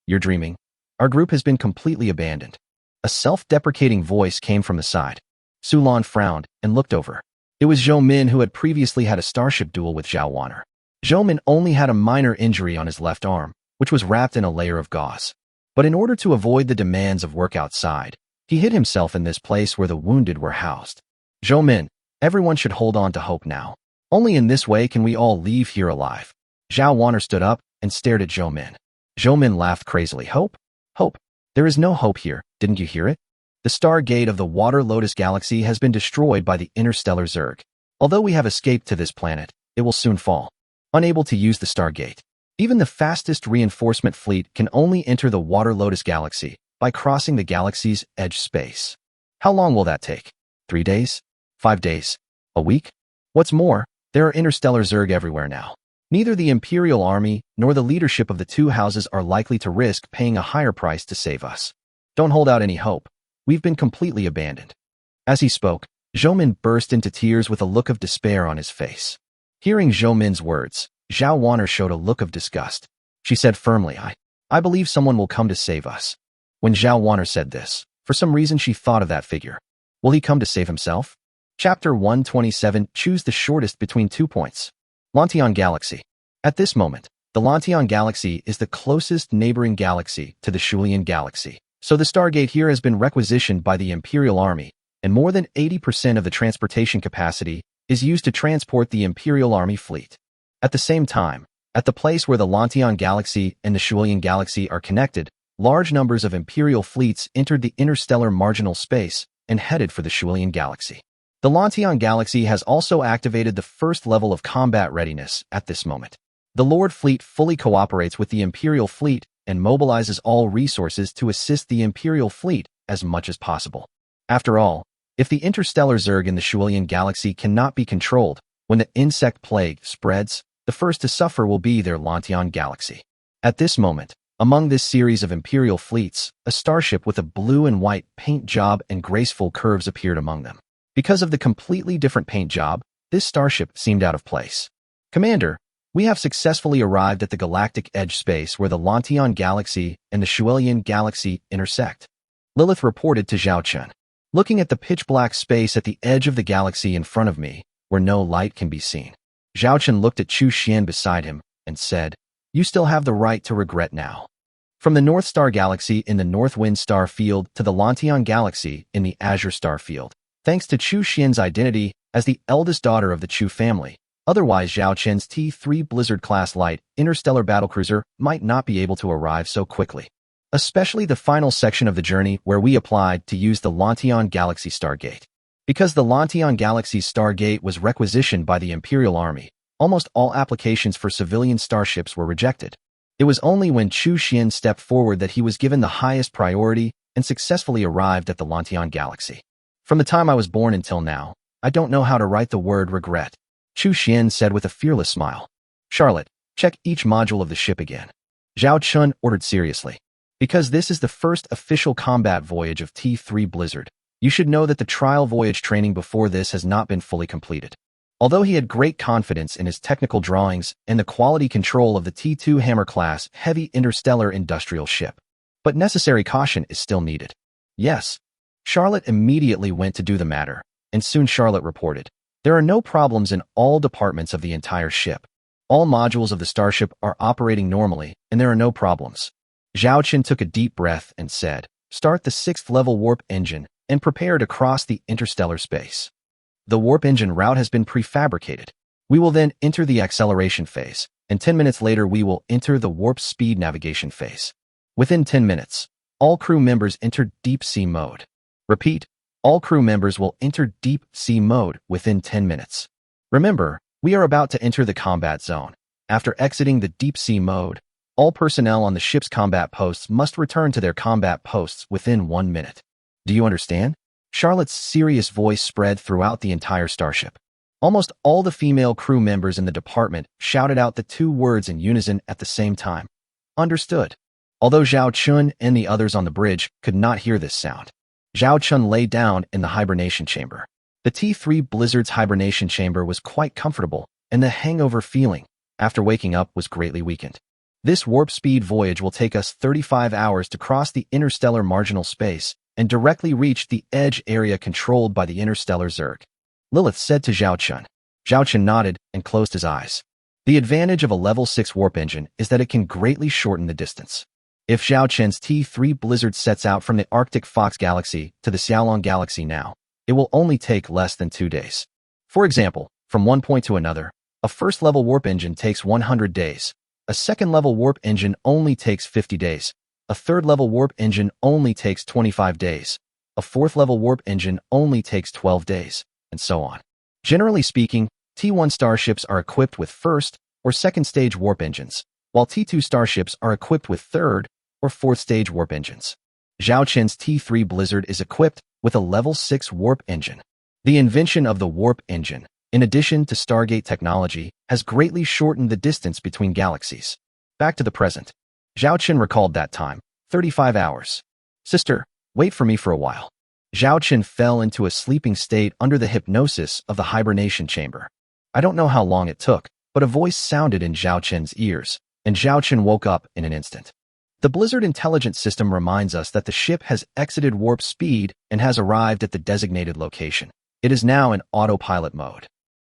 S1: You're dreaming. Our group has been completely abandoned. A self-deprecating voice came from the side. Sulan frowned and looked over. It was Zhou Min who had previously had a starship duel with Zhao Wanner. Zhou Min only had a minor injury on his left arm, which was wrapped in a layer of gauze. But in order to avoid the demands of work outside, he hid himself in this place where the wounded were housed. Zhou Min, everyone should hold on to hope now. Only in this way can we all leave here alive. Zhao Wanner stood up and stared at Zhou Min. Zhou Min laughed crazily. Hope? Hope? There is no hope here, didn't you hear it? The Stargate of the Water Lotus Galaxy has been destroyed by the interstellar Zerg. Although we have escaped to this planet, it will soon fall. Unable to use the Stargate. Even the fastest reinforcement fleet can only enter the Water Lotus Galaxy, by crossing the galaxy's edge space. How long will that take? 3 days? 5 days? A week? What's more, there are interstellar Zerg everywhere now. Neither the Imperial Army nor the leadership of the two houses are likely to risk paying a higher price to save us. Don't hold out any hope. We've been completely abandoned. As he spoke, Zhou Min burst into tears with a look of despair on his face. Hearing Zhou Min's words, Zhao Wanner showed a look of disgust. She said firmly, I believe someone will come to save us. When Zhao Wanner said this, for some reason she thought of that figure. Will he come to save himself? Chapter 127, Choose the shortest between 2 points. Lantian Galaxy. At this moment, the Lantian Galaxy is the closest neighboring galaxy to the Shulian Galaxy, so the Stargate here has been requisitioned by the Imperial Army, and more than 80% of the transportation capacity is used to transport the Imperial Army fleet. At the same time, at the place where the Lantian Galaxy and the Shulian Galaxy are connected, large numbers of Imperial fleets entered the interstellar marginal space and headed for the Shulian Galaxy. The Lantian Galaxy has also activated the first level of combat readiness at this moment. The Lord Fleet fully cooperates with the Imperial Fleet and mobilizes all resources to assist the Imperial Fleet as much as possible. After all, if the interstellar Zerg in the Shulian Galaxy cannot be controlled, when the insect plague spreads, the first to suffer will be their Lantian Galaxy. At this moment, among this series of Imperial fleets, a starship with a blue and white paint job and graceful curves appeared among them. Because of the completely different paint job, this starship seemed out of place. Commander, we have successfully arrived at the galactic edge space where the Lantian Galaxy and the Shulian Galaxy intersect. Lilith reported to Zhao Chun. Looking at the pitch-black space at the edge of the galaxy in front of me, where no light can be seen, Zhao Chun looked at Chu Xian beside him and said, You still have the right to regret now. From the North Star Galaxy in the North Wind Star Field to the Lantian Galaxy in the Azure Star Field, thanks to Chu Xian's identity as the eldest daughter of the Chu family, otherwise Zhao Chen's T-3 Blizzard-class light interstellar battlecruiser might not be able to arrive so quickly. Especially the final section of the journey where we applied to use the Lantian Galaxy Stargate. Because the Lantian Galaxy Stargate was requisitioned by the Imperial Army, almost all applications for civilian starships were rejected. It was only when Chu Xian stepped forward that he was given the highest priority and successfully arrived at the Lantian Galaxy. From the time I was born until now, I don't know how to write the word regret, Chu Xian said with a fearless smile. Charlotte, check each module of the ship again. Zhao Chun ordered seriously. Because this is the first official combat voyage of T-3 Blizzard, you should know that the trial voyage training before this has not been fully completed. Although he had great confidence in his technical drawings and the quality control of the T-2 Hammer-class heavy interstellar industrial ship, but necessary caution is still needed. Yes. Charlotte immediately went to do the matter, and soon Charlotte reported, There are no problems in all departments of the entire ship. All modules of the starship are operating normally, and there are no problems. Zhao Chen took a deep breath and said, Start the 6th level warp engine and prepare to cross the interstellar space. The warp engine route has been prefabricated. We will then enter the acceleration phase, and 10 minutes later we will enter the warp speed navigation phase. Within 10 minutes, all crew members enter deep sea mode. Repeat, all crew members will enter deep sea mode within 10 minutes. Remember, we are about to enter the combat zone. After exiting the deep sea mode, all personnel on the ship's combat posts must return to their combat posts within 1 minute. Do you understand? Charlotte's serious voice spread throughout the entire starship. Almost all the female crew members in the department shouted out the 2 words in unison at the same time. Understood. Although Zhao Chun and the others on the bridge could not hear this sound, Zhao Chun lay down in the hibernation chamber. The T-3 Blizzard's hibernation chamber was quite comfortable, and the hangover feeling, after waking up, was greatly weakened. This warp speed voyage will take us 35 hours to cross the interstellar marginal space and directly reach the edge area controlled by the interstellar Zerg, Lilith said to Zhao Chun. Zhao Chun nodded and closed his eyes. The advantage of a level 6 warp engine is that it can greatly shorten the distance. If Zhao Chen's T-3 Blizzard sets out from the Arctic Fox Galaxy to the Xiaolong Galaxy now, it will only take less than 2 days. For example, from one point to another, a first-level warp engine takes 100 days, a second-level warp engine only takes 50 days, a third-level warp engine only takes 25 days, a fourth-level warp engine only takes 12 days, and so on. Generally speaking, T-1 starships are equipped with first or second-stage warp engines, while T-2 starships are equipped with third or fourth-stage warp engines. Zhao Qin's T3 Blizzard is equipped with a level 6 warp engine. The invention of the warp engine, in addition to Stargate technology, has greatly shortened the distance between galaxies. Back to the present. Zhao Qin recalled that time, 35 hours. Sister, wait for me for a while. Zhao Qin fell into a sleeping state under the hypnosis of the hibernation chamber. I don't know how long it took, but a voice sounded in Zhao Qin's ears, and Zhao Qin woke up in an instant. The Blizzard intelligence system reminds us that the ship has exited warp speed and has arrived at the designated location. It is now in autopilot mode.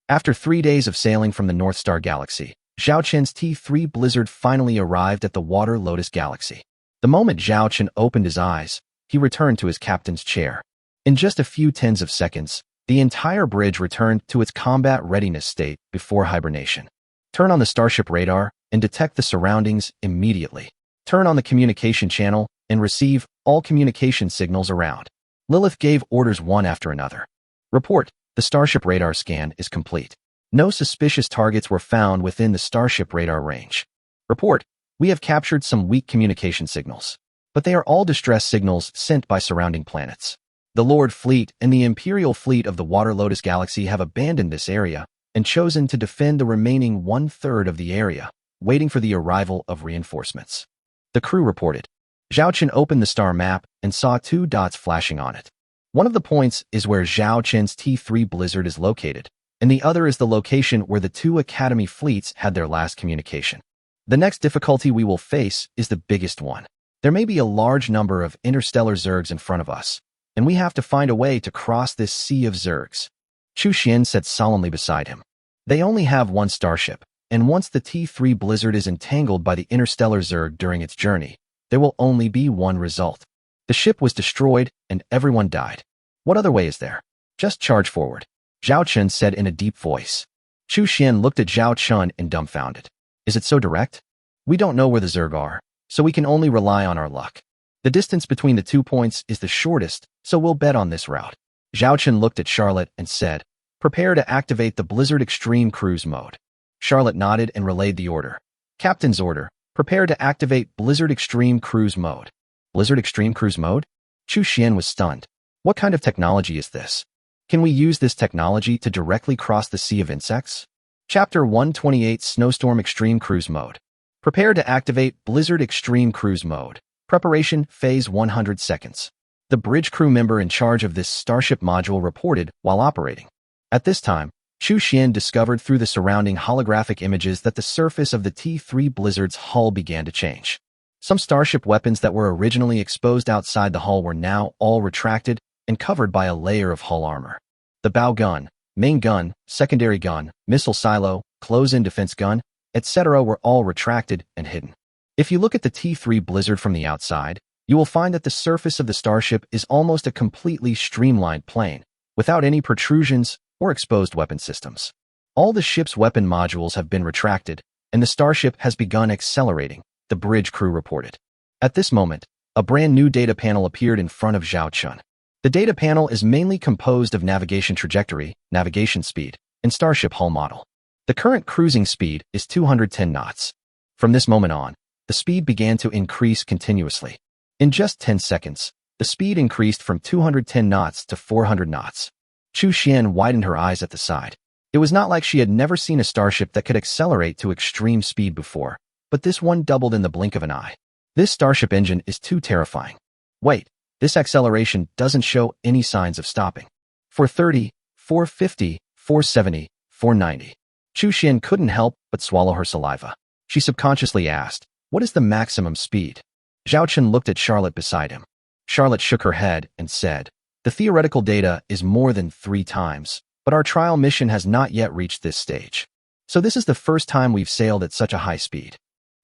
S1: After 3 days of sailing from the North Star Galaxy, Zhao Qin's T3 Blizzard finally arrived at the Water Lotus Galaxy. The moment Zhao Qin opened his eyes, he returned to his captain's chair. In just a few tens of seconds, the entire bridge returned to its combat readiness state before hibernation. Turn on the starship radar and detect the surroundings immediately. Turn on the communication channel and receive all communication signals around. Lilith gave orders one after another. Report, the starship radar scan is complete. No suspicious targets were found within the starship radar range. Report, we have captured some weak communication signals, but they are all distress signals sent by surrounding planets. The Lord Fleet and the Imperial Fleet of the Water Lotus Galaxy have abandoned this area and chosen to defend the remaining 1/3 of the area, waiting for the arrival of reinforcements. The crew reported. Zhao Qin opened the star map and saw 2 dots flashing on it. One of the points is where Zhao Qin's T3 Blizzard is located, and the other is the location where the 2 Academy fleets had their last communication. The next difficulty we will face is the biggest one. There may be a large number of interstellar Zergs in front of us, and we have to find a way to cross this sea of Zergs. Chu Xian said solemnly beside him. They only have one starship, and once the T3 Blizzard is entangled by the interstellar Zerg during its journey, there will only be one result. The ship was destroyed, and everyone died. What other way is there? Just charge forward, Zhao Qin said in a deep voice. Chu Xian looked at Zhao Qin and dumbfounded. Is it so direct? We don't know where the Zerg are, so we can only rely on our luck. The distance between the 2 points is the shortest, so we'll bet on this route. Zhao Qin looked at Charlotte and said, prepare to activate the Blizzard Extreme Cruise Mode. Charlotte nodded and relayed the order. Captain's order, prepare to activate Blizzard Extreme Cruise Mode. Blizzard Extreme Cruise Mode? Chu Xian was stunned. What kind of technology is this? Can we use this technology to directly cross the Sea of Insects? Chapter 128 Snowstorm Extreme Cruise Mode. Prepare to activate Blizzard Extreme Cruise Mode. Preparation phase 100 seconds. The bridge crew member in charge of this starship module reported while operating. At this time, Chu Xian discovered through the surrounding holographic images that the surface of the T3 Blizzard's hull began to change. Some starship weapons that were originally exposed outside the hull were now all retracted and covered by a layer of hull armor. The bow gun, main gun, secondary gun, missile silo, close-in defense gun, etc. were all retracted and hidden. If you look at the T3 Blizzard from the outside, you will find that the surface of the starship is almost a completely streamlined plane, without any protrusions or exposed weapon systems. All the ship's weapon modules have been retracted, and the starship has begun accelerating, the bridge crew reported. At this moment, a brand new data panel appeared in front of Zhao Qin. The data panel is mainly composed of navigation trajectory, navigation speed, and starship hull model. The current cruising speed is 210 knots. From this moment on, the speed began to increase continuously. In just 10 seconds, the speed increased from 210 knots to 400 knots. Chu Xian widened her eyes at the side. It was not like she had never seen a starship that could accelerate to extreme speed before, but this one doubled in the blink of an eye. This starship engine is too terrifying. Wait, this acceleration doesn't show any signs of stopping. 430, 450, 470, 490. Chu Xian couldn't help but swallow her saliva. She subconsciously asked, what is the maximum speed? Zhao Qin looked at Charlotte beside him. Charlotte shook her head and said, the theoretical data is more than 3 times, but our trial mission has not yet reached this stage. So this is the first time we've sailed at such a high speed.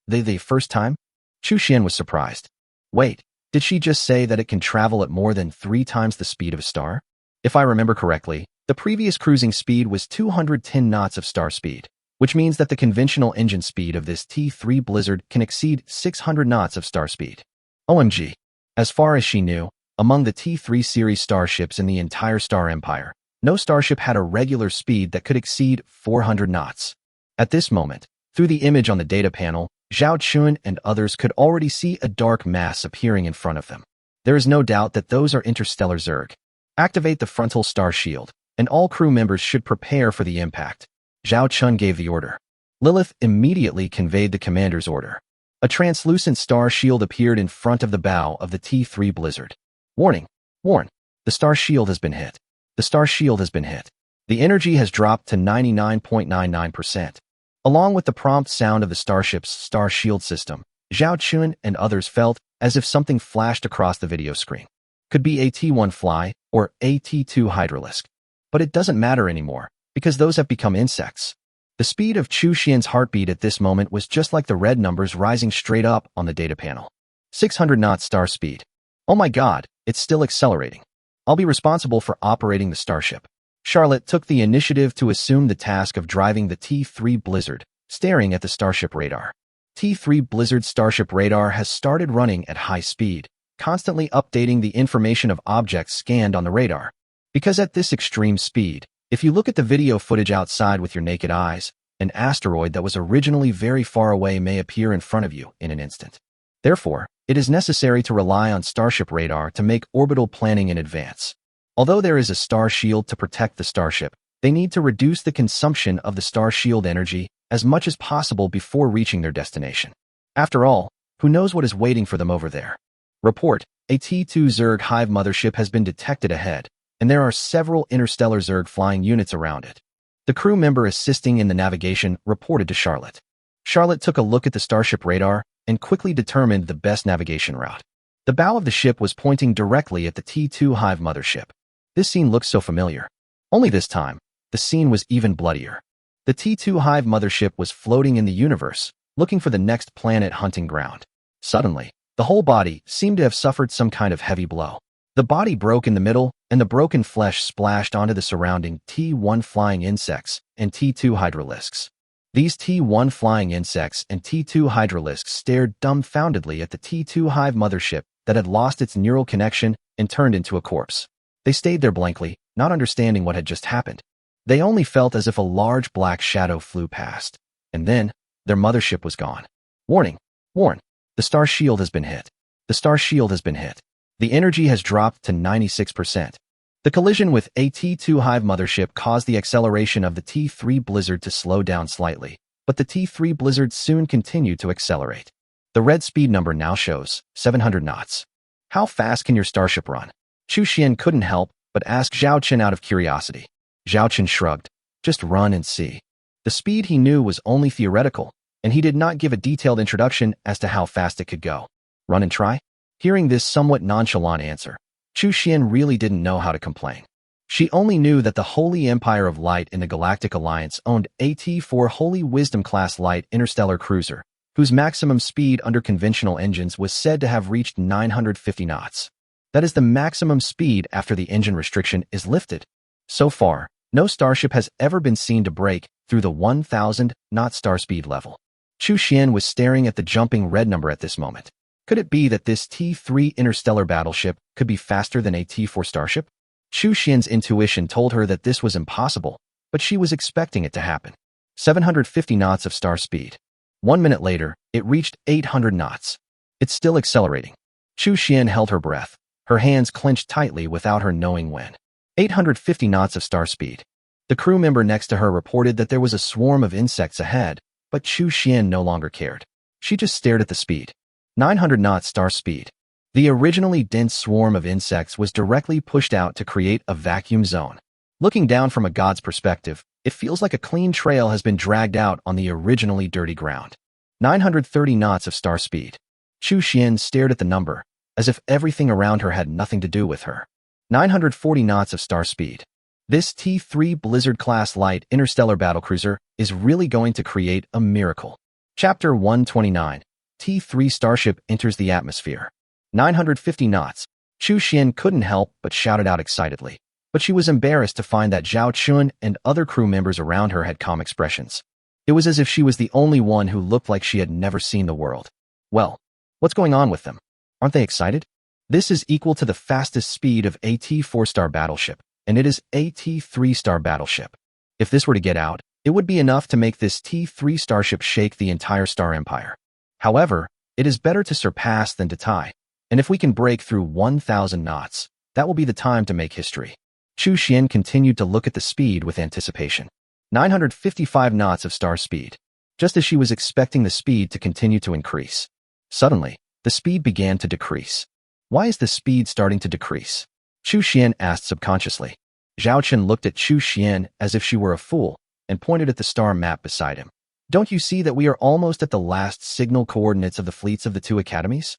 S1: The first time? Chu Xian was surprised. Wait, did she just say that it can travel at more than 3 times the speed of a star? If I remember correctly, the previous cruising speed was 210 knots of star speed, which means that the conventional engine speed of this T3 Blizzard can exceed 600 knots of star speed. OMG. As far as she knew, among the T3 series starships in the entire Star Empire, no starship had a regular speed that could exceed 400 knots. At this moment, through the image on the data panel, Zhao Qin and others could already see a dark mass appearing in front of them. There is no doubt that those are interstellar Zerg. Activate the frontal star shield, and all crew members should prepare for the impact. Zhao Chun gave the order. Lilith immediately conveyed the commander's order. A translucent star shield appeared in front of the bow of the T3 Blizzard. Warning! Warn! The star shield has been hit. The star shield has been hit. The energy has dropped to 99.99%. Along with the prompt sound of the starship's star shield system, Zhao Chun and others felt as if something flashed across the video screen. Could be a T1 fly or a T2 hydralisk. But it doesn't matter anymore, because those have become insects. The speed of Chu Xian's heartbeat at this moment was just like the red numbers rising straight up on the data panel. 600 knots star speed. Oh my god, it's still accelerating. I'll be responsible for operating the starship. Charlotte took the initiative to assume the task of driving the T3 Blizzard, staring at the starship radar. T3 Blizzard's starship radar has started running at high speed, constantly updating the information of objects scanned on the radar. Because at this extreme speed, if you look at the video footage outside with your naked eyes, an asteroid that was originally very far away may appear in front of you in an instant. Therefore, it is necessary to rely on starship radar to make orbital planning in advance. Although there is a star shield to protect the starship, they need to reduce the consumption of the star shield energy as much as possible before reaching their destination. After all, who knows what is waiting for them over there? Report, a T2 Zerg hive mothership has been detected ahead, and there are several interstellar Zerg flying units around it. The crew member assisting in the navigation reported to Charlotte. Charlotte took a look at the starship radar and quickly determined the best navigation route. The bow of the ship was pointing directly at the T2 hive mothership. This scene looked so familiar. Only this time, the scene was even bloodier. The T2 hive mothership was floating in the universe, looking for the next planet hunting ground. Suddenly, the whole body seemed to have suffered some kind of heavy blow. The body broke in the middle, and the broken flesh splashed onto the surrounding T1 flying insects and T2 hydralisks. These T1 flying insects and T2 hydralisks stared dumbfoundedly at the T2 hive mothership that had lost its neural connection and turned into a corpse. They stayed there blankly, not understanding what had just happened. They only felt as if a large black shadow flew past. And then, their mothership was gone. Warning! Warn! The star shield has been hit. The star shield has been hit. The energy has dropped to 96%. The collision with a T2 hive mothership caused the acceleration of the T3 Blizzard to slow down slightly, but the T3 Blizzard soon continued to accelerate. The red speed number now shows 700 knots. How fast can your starship run? Chu Xian couldn't help but ask Zhao Chen out of curiosity. Zhao Chen shrugged. Just run and see. The speed he knew was only theoretical, and he did not give a detailed introduction as to how fast it could go. Run and try? Hearing this somewhat nonchalant answer, Chu Xian really didn't know how to complain. She only knew that the Holy Empire of Light in the Galactic Alliance owned a T4 Holy Wisdom class light interstellar cruiser, whose maximum speed under conventional engines was said to have reached 950 knots. That is the maximum speed after the engine restriction is lifted. So far, no starship has ever been seen to break through the 1,000-knot star speed level. Chu Xian was staring at the jumping red number at this moment. Could it be that this T3 interstellar battleship could be faster than a T4 starship? Chu Xian's intuition told her that this was impossible, but she was expecting it to happen. 750 knots of star speed. 1 minute later, it reached 800 knots. It's still accelerating. Chu Xian held her breath, her hands clenched tightly without her knowing when. 850 knots of star speed. The crew member next to her reported that there was a swarm of insects ahead, but Chu Xian no longer cared. She just stared at the speed. 900 knots star speed. The originally dense swarm of insects was directly pushed out to create a vacuum zone. Looking down from a god's perspective, it feels like a clean trail has been dragged out on the originally dirty ground. 930 knots of star speed. Chu Xian stared at the number, as if everything around her had nothing to do with her. 940 knots of star speed. This T3 Blizzard-class light interstellar battlecruiser is really going to create a miracle. Chapter 129. T3 starship enters the atmosphere. 950 knots. Chu Xian couldn't help but shouted out excitedly. But she was embarrassed to find that Zhao Chun and other crew members around her had calm expressions. It was as if she was the only one who looked like she had never seen the world. Well, what's going on with them? Aren't they excited? This is equal to the fastest speed of a T4-star battleship, and it is a T3-star battleship. If this were to get out, it would be enough to make this T3 starship shake the entire star empire. However, it is better to surpass than to tie. And if we can break through 1,000 knots, that will be the time to make history. Chu Xian continued to look at the speed with anticipation. 955 knots of star speed. Just as she was expecting the speed to continue to increase. Suddenly, the speed began to decrease. Why is the speed starting to decrease? Chu Xian asked subconsciously. Zhao Chen looked at Chu Xian as if she were a fool and pointed at the star map beside him. Don't you see that we are almost at the last signal coordinates of the fleets of the two academies?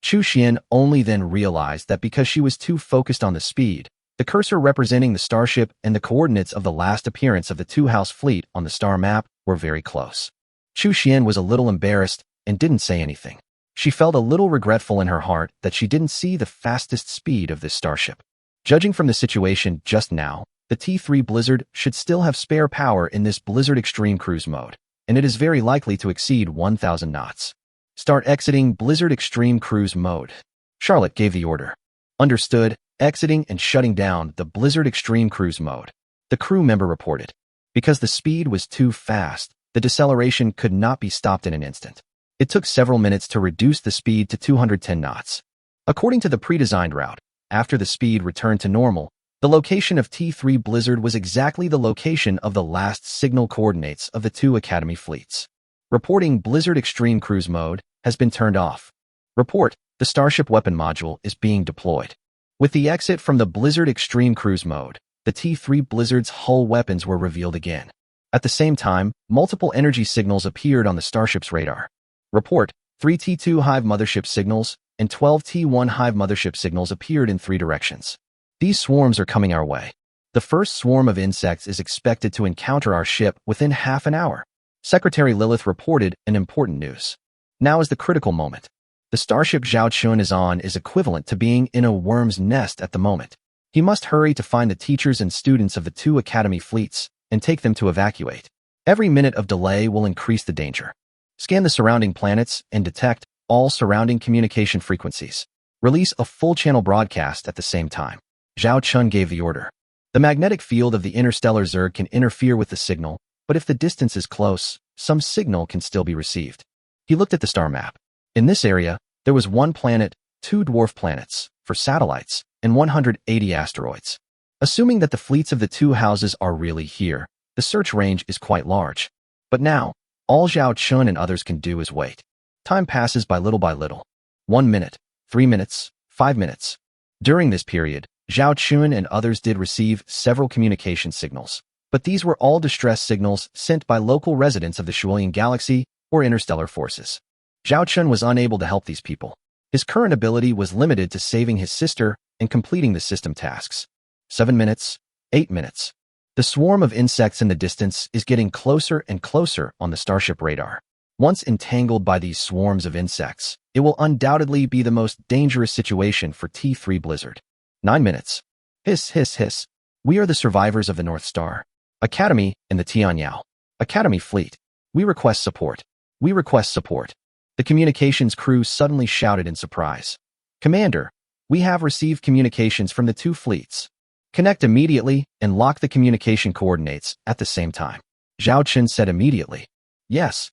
S1: Chu Xian only then realized that because she was too focused on the speed, the cursor representing the starship and the coordinates of the last appearance of the two-house fleet on the star map were very close. Chu Xian was a little embarrassed and didn't say anything. She felt a little regretful in her heart that she didn't see the fastest speed of this starship. Judging from the situation just now, the T3 Blizzard should still have spare power in this Blizzard Extreme Cruise mode, and it is very likely to exceed 1,000 knots. Start exiting Blizzard Extreme Cruise mode. Charlotte gave the order. Understood, exiting and shutting down the Blizzard Extreme Cruise mode. The crew member reported. Because the speed was too fast, the deceleration could not be stopped in an instant. It took several minutes to reduce the speed to 210 knots. According to the pre-designed route, after the speed returned to normal, the location of T3 Blizzard was exactly the location of the last signal coordinates of the two Academy fleets. Reporting Blizzard Extreme Cruise mode has been turned off. Report, the Starship Weapon Module is being deployed. With the exit from the Blizzard Extreme Cruise mode, the T3 Blizzard's hull weapons were revealed again. At the same time, multiple energy signals appeared on the starship's radar. Report, 3 T2 Hive mothership signals and 12 T1 Hive mothership signals appeared in 3 directions. These swarms are coming our way. The first swarm of insects is expected to encounter our ship within half an hour. Secretary Lilith reported an important news. Now is the critical moment. The starship Zhao Chun is on is equivalent to being in a worm's nest at the moment. He must hurry to find the teachers and students of the two Academy fleets and take them to evacuate. Every minute of delay will increase the danger. Scan the surrounding planets and detect all surrounding communication frequencies. Release a full-channel broadcast at the same time. Zhao Chun gave the order. The magnetic field of the interstellar Zerg can interfere with the signal, but if the distance is close, some signal can still be received. He looked at the star map. In this area, there was 1 planet, 2 dwarf planets, 4 satellites, and 180 asteroids. Assuming that the fleets of the two houses are really here, the search range is quite large. But now, all Zhao Chun and others can do is wait. Time passes by little. 1 minute, 3 minutes, 5 minutes. During this period, Zhao Chun and others did receive several communication signals, but these were all distress signals sent by local residents of the Shuolian Galaxy or interstellar forces. Zhao Chun was unable to help these people. His current ability was limited to saving his sister and completing the system tasks. 7 minutes, 8 minutes. The swarm of insects in the distance is getting closer and closer on the starship radar. Once entangled by these swarms of insects, it will undoubtedly be the most dangerous situation for T3 Blizzard. 9 minutes. Hiss, hiss, hiss. We are the survivors of the North Star Academy and the Tianyao Academy Fleet. We request support. We request support. The communications crew suddenly shouted in surprise. Commander, we have received communications from the 2 fleets. Connect immediately and lock the communication coordinates at the same time. Zhao Chun said immediately. Yes.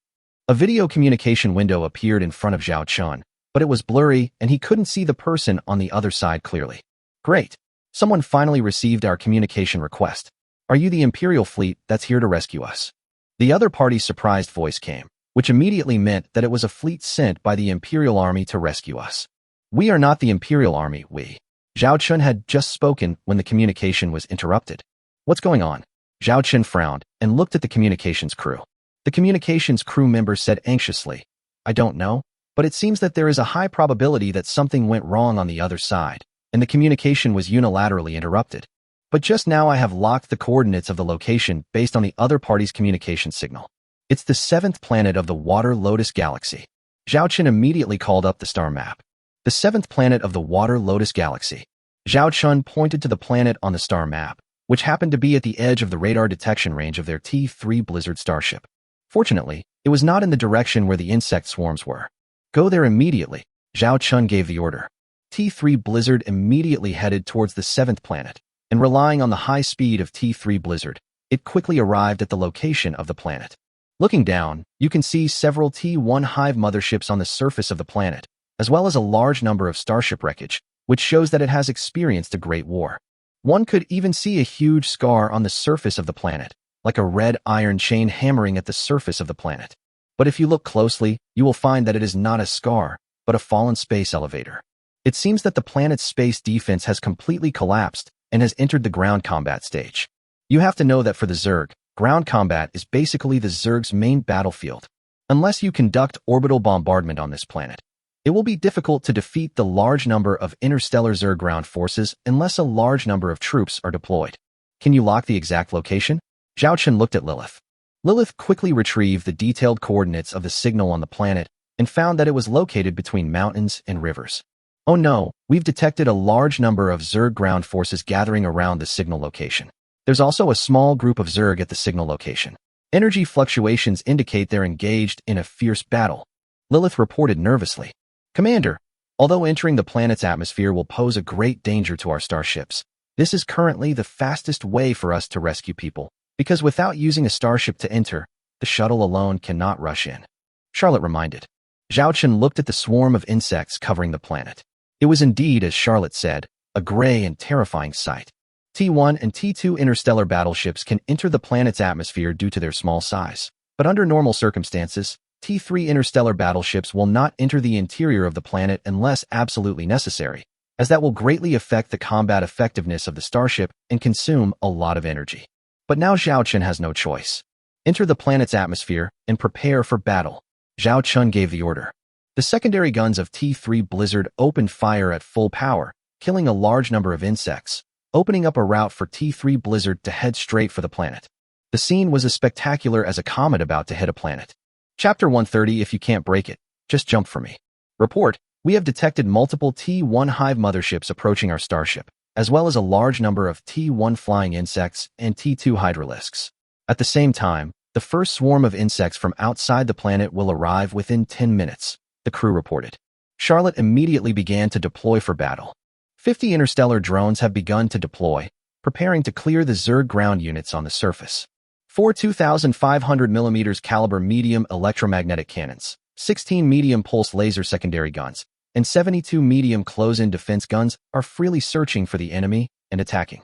S1: A video communication window appeared in front of Zhao Chun, but it was blurry and he couldn't see the person on the other side clearly. Great. Someone finally received our communication request. Are you the Imperial fleet that's here to rescue us? The other party's surprised voice came, which immediately meant that it was a fleet sent by the Imperial Army to rescue us. We are not the Imperial Army, we. Zhao Chun had just spoken when the communication was interrupted. What's going on? Zhao Chun frowned and looked at the communications crew. The communications crew member said anxiously, I don't know, but it seems that there is a high probability that something went wrong on the other side, and the communication was unilaterally interrupted. But just now I have locked the coordinates of the location based on the other party's communication signal. It's the 7th planet of the Water Lotus Galaxy. Zhao Chun immediately called up the star map. The 7th planet of the Water Lotus Galaxy. Zhao Chun pointed to the planet on the star map, which happened to be at the edge of the radar detection range of their T3 Blizzard starship. Fortunately, it was not in the direction where the insect swarms were. Go there immediately, Zhao Chun gave the order. T3 Blizzard immediately headed towards the 7th planet, and relying on the high speed of T3 Blizzard, it quickly arrived at the location of the planet. Looking down, you can see several T1 Hive motherships on the surface of the planet, as well as a large number of starship wreckage, which shows that it has experienced a great war. One could even see a huge scar on the surface of the planet, like a red iron chain hammering at the surface of the planet. But if you look closely, you will find that it is not a scar, but a fallen space elevator. It seems that the planet's space defense has completely collapsed and has entered the ground combat stage. You have to know that for the Zerg, ground combat is basically the Zerg's main battlefield. Unless you conduct orbital bombardment on this planet, it will be difficult to defeat the large number of interstellar Zerg ground forces unless a large number of troops are deployed. Can you lock the exact location? Zhao Chen looked at Lilith. Lilith quickly retrieved the detailed coordinates of the signal on the planet and found that it was located between mountains and rivers. Oh no, we've detected a large number of Zerg ground forces gathering around the signal location. There's also a small group of Zerg at the signal location. Energy fluctuations indicate they're engaged in a fierce battle. Lilith reported nervously. Commander, although entering the planet's atmosphere will pose a great danger to our starships, this is currently the fastest way for us to rescue people, because without using a starship to enter, the shuttle alone cannot rush in. Charlotte reminded. Zhao Chen looked at the swarm of insects covering the planet. It was indeed, as Charlotte said, a gray and terrifying sight. T1 and T2 interstellar battleships can enter the planet's atmosphere due to their small size. But under normal circumstances, T3 interstellar battleships will not enter the interior of the planet unless absolutely necessary, as that will greatly affect the combat effectiveness of the starship and consume a lot of energy. But now Zhao Chen has no choice. Enter the planet's atmosphere and prepare for battle. Zhao Chen gave the order. The secondary guns of T3 Blizzard opened fire at full power, killing a large number of insects, opening up a route for T3 Blizzard to head straight for the planet. The scene was as spectacular as a comet about to hit a planet. Chapter 130. If you can't break it, just jump for me. Report, we have detected multiple T1 hive motherships approaching our starship, as well as a large number of T1 flying insects and T2 hydralisks. At the same time, the first swarm of insects from outside the planet will arrive within 10 minutes, the crew reported. Charlotte immediately began to deploy for battle. 50 interstellar drones have begun to deploy, preparing to clear the Zerg ground units on the surface. 4 2,500mm caliber medium electromagnetic cannons, 16 medium pulse laser secondary guns, and 72 medium close-in defense guns are freely searching for the enemy and attacking.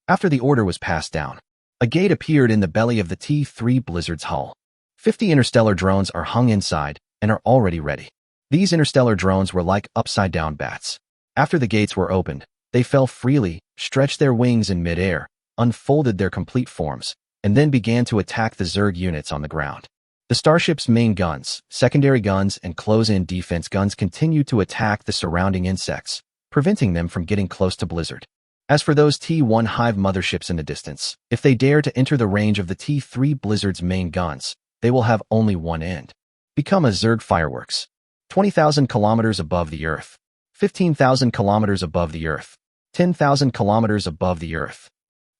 S1: After the order was passed down, a gate appeared in the belly of the T3 Blizzard's hull. 50 interstellar drones are hung inside and are already ready. These interstellar drones were like upside-down bats. After the gates were opened, they fell freely, stretched their wings in midair, unfolded their complete forms, and then began to attack the Zerg units on the ground. The starship's main guns, secondary guns, and close-in defense guns continued to attack the surrounding insects, preventing them from getting close to Blizzard. As for those T1 hive motherships in the distance, if they dare to enter the range of the T3 Blizzard's main guns, they will have only one end. Become a Zerg fireworks. 20,000 kilometers above the Earth. 15,000 kilometers above the Earth. 10,000 kilometers above the Earth.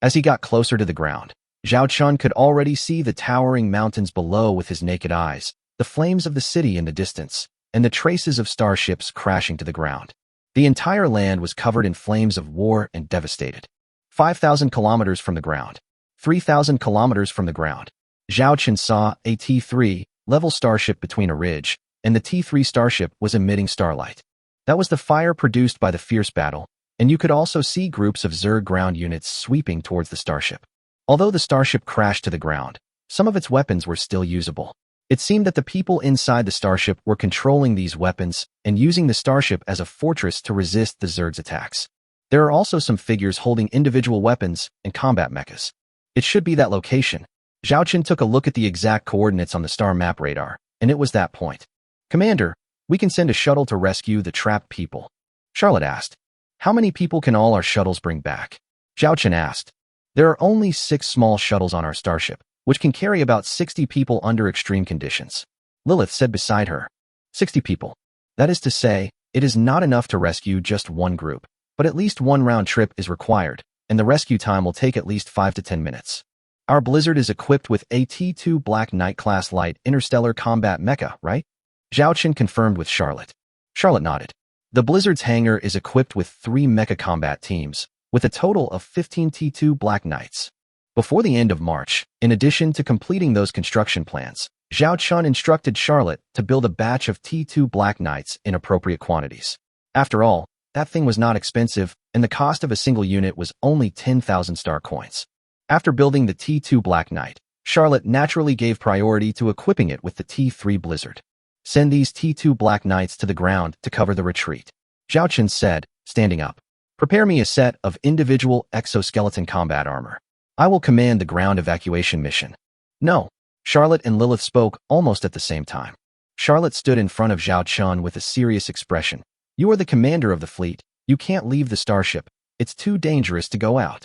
S1: As he got closer to the ground, Zhao Chen could already see the towering mountains below with his naked eyes, the flames of the city in the distance, and the traces of starships crashing to the ground. The entire land was covered in flames of war and devastated. 5,000 kilometers from the ground. 3,000 kilometers from the ground. Zhao Chen saw a T3 level starship between a ridge, and the T3 starship was emitting starlight. That was the fire produced by the fierce battle, and you could also see groups of Zerg ground units sweeping towards the starship. Although the starship crashed to the ground, some of its weapons were still usable. It seemed that the people inside the starship were controlling these weapons and using the starship as a fortress to resist the Zerg's attacks. There are also some figures holding individual weapons and combat mechas. It should be that location. Zhao Chen took a look at the exact coordinates on the star map radar, and it was that point. Commander, we can send a shuttle to rescue the trapped people. Charlotte asked. How many people can all our shuttles bring back? Zhao Chen asked. There are only 6 small shuttles on our starship, which can carry about 60 people under extreme conditions. Lilith said beside her. 60 people. That is to say, it is not enough to rescue just one group, but at least one round trip is required, and the rescue time will take at least 5 to 10 minutes. Our Blizzard is equipped with a T2 Black Knight class light interstellar combat mecha, right? Zhao Chen confirmed with Charlotte. Charlotte nodded. The Blizzard's hangar is equipped with 3 mecha combat teams, with a total of 15 T2 Black Knights. Before the end of March, in addition to completing those construction plans, Zhao Chun instructed Charlotte to build a batch of T2 Black Knights in appropriate quantities. After all, that thing was not expensive, and the cost of a single unit was only 10,000 star coins. After building the T2 Black Knight, Charlotte naturally gave priority to equipping it with the T3 Blizzard. Send these T2 Black Knights to the ground to cover the retreat, Zhao Chun said, standing up. Prepare me a set of individual exoskeleton combat armor. I will command the ground evacuation mission. No. Charlotte and Lilith spoke almost at the same time. Charlotte stood in front of Zhao Chun with a serious expression. You are the commander of the fleet. You can't leave the starship. It's too dangerous to go out.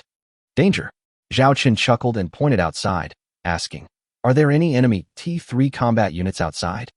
S1: Danger? Zhao Chun chuckled and pointed outside, asking, are there any enemy T3 combat units outside?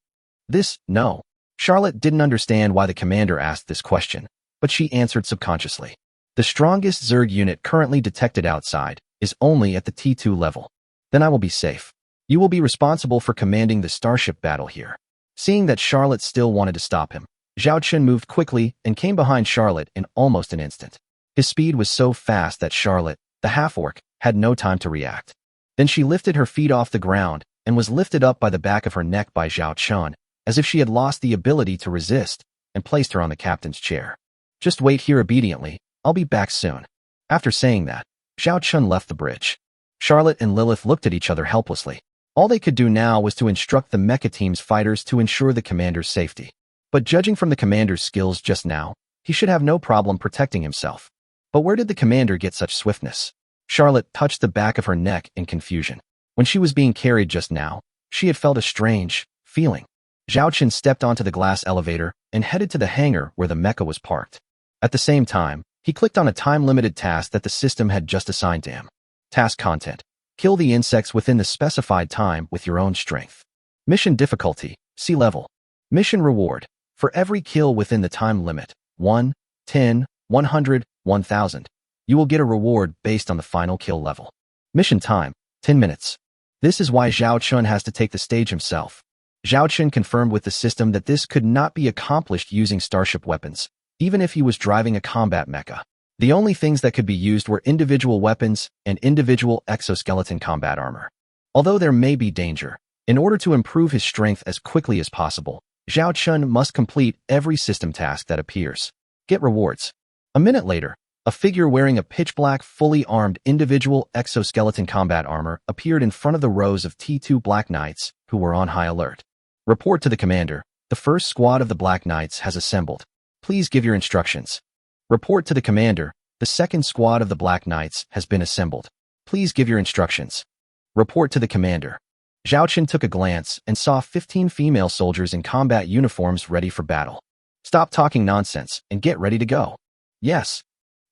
S1: No. Charlotte didn't understand why the commander asked this question, but she answered subconsciously. The strongest Zerg unit currently detected outside is only at the T2 level. Then I will be safe. You will be responsible for commanding the starship battle here. Seeing that Charlotte still wanted to stop him, Zhao Chun moved quickly and came behind Charlotte in almost an instant. His speed was so fast that Charlotte, the half-orc, had no time to react. Then she lifted her feet off the ground and was lifted up by the back of her neck by Zhao Chun, as if she had lost the ability to resist, and placed her on the captain's chair. Just wait here obediently, I'll be back soon. After saying that, Zhao Chun left the bridge. Charlotte and Lilith looked at each other helplessly. All they could do now was to instruct the mecha team's fighters to ensure the commander's safety. But judging from the commander's skills just now, he should have no problem protecting himself. But where did the commander get such swiftness? Charlotte touched the back of her neck in confusion. When she was being carried just now, she had felt a strange feeling. Zhao Chun stepped onto the glass elevator and headed to the hangar where the mecha was parked. At the same time, he clicked on a time-limited task that the system had just assigned to him. Task content. Kill the insects within the specified time with your own strength. Mission difficulty, sea level. Mission reward. For every kill within the time limit, 1, 10, 100, 1000, you will get a reward based on the final kill level. Mission time, 10 minutes. This is why Zhao Chun has to take the stage himself. Zhao Chun confirmed with the system that this could not be accomplished using starship weapons, even if he was driving a combat mecha. The only things that could be used were individual weapons and individual exoskeleton combat armor. Although there may be danger, in order to improve his strength as quickly as possible, Zhao Chun must complete every system task that appears. Get rewards. A minute later, a figure wearing a pitch-black, fully armed individual exoskeleton combat armor appeared in front of the rows of T2 Black Knights who were on high alert. Report to the commander. The first squad of the Black Knights has assembled. Please give your instructions. Report to the commander. The second squad of the Black Knights has been assembled. Please give your instructions. Report to the commander. Zhao Chun took a glance and saw 15 female soldiers in combat uniforms ready for battle. Stop talking nonsense and get ready to go. Yes.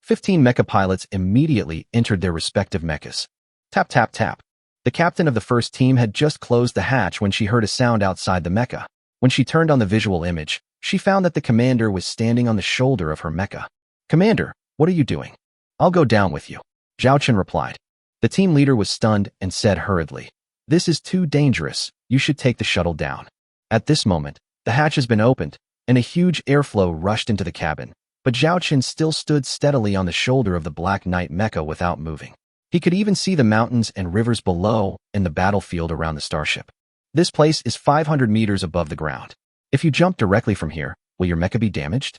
S1: 15 mecha pilots immediately entered their respective mechas. Tap, tap, tap. The captain of the first team had just closed the hatch when she heard a sound outside the mecha. When she turned on the visual image, she found that the commander was standing on the shoulder of her mecha. Commander, what are you doing? I'll go down with you. Zhao Chun replied. The team leader was stunned and said hurriedly, this is too dangerous. You should take the shuttle down. At this moment, the hatch has been opened, and a huge airflow rushed into the cabin, but Zhao Chun still stood steadily on the shoulder of the Black Knight mecha without moving. He could even see the mountains and rivers below and the battlefield around the starship. This place is 500 meters above the ground. If you jump directly from here, will your mecha be damaged?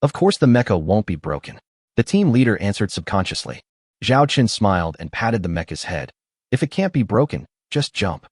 S1: Of course the mecha won't be broken. The team leader answered subconsciously. Zhao Chun smiled and patted the mecha's head. If it can't be broken, just jump.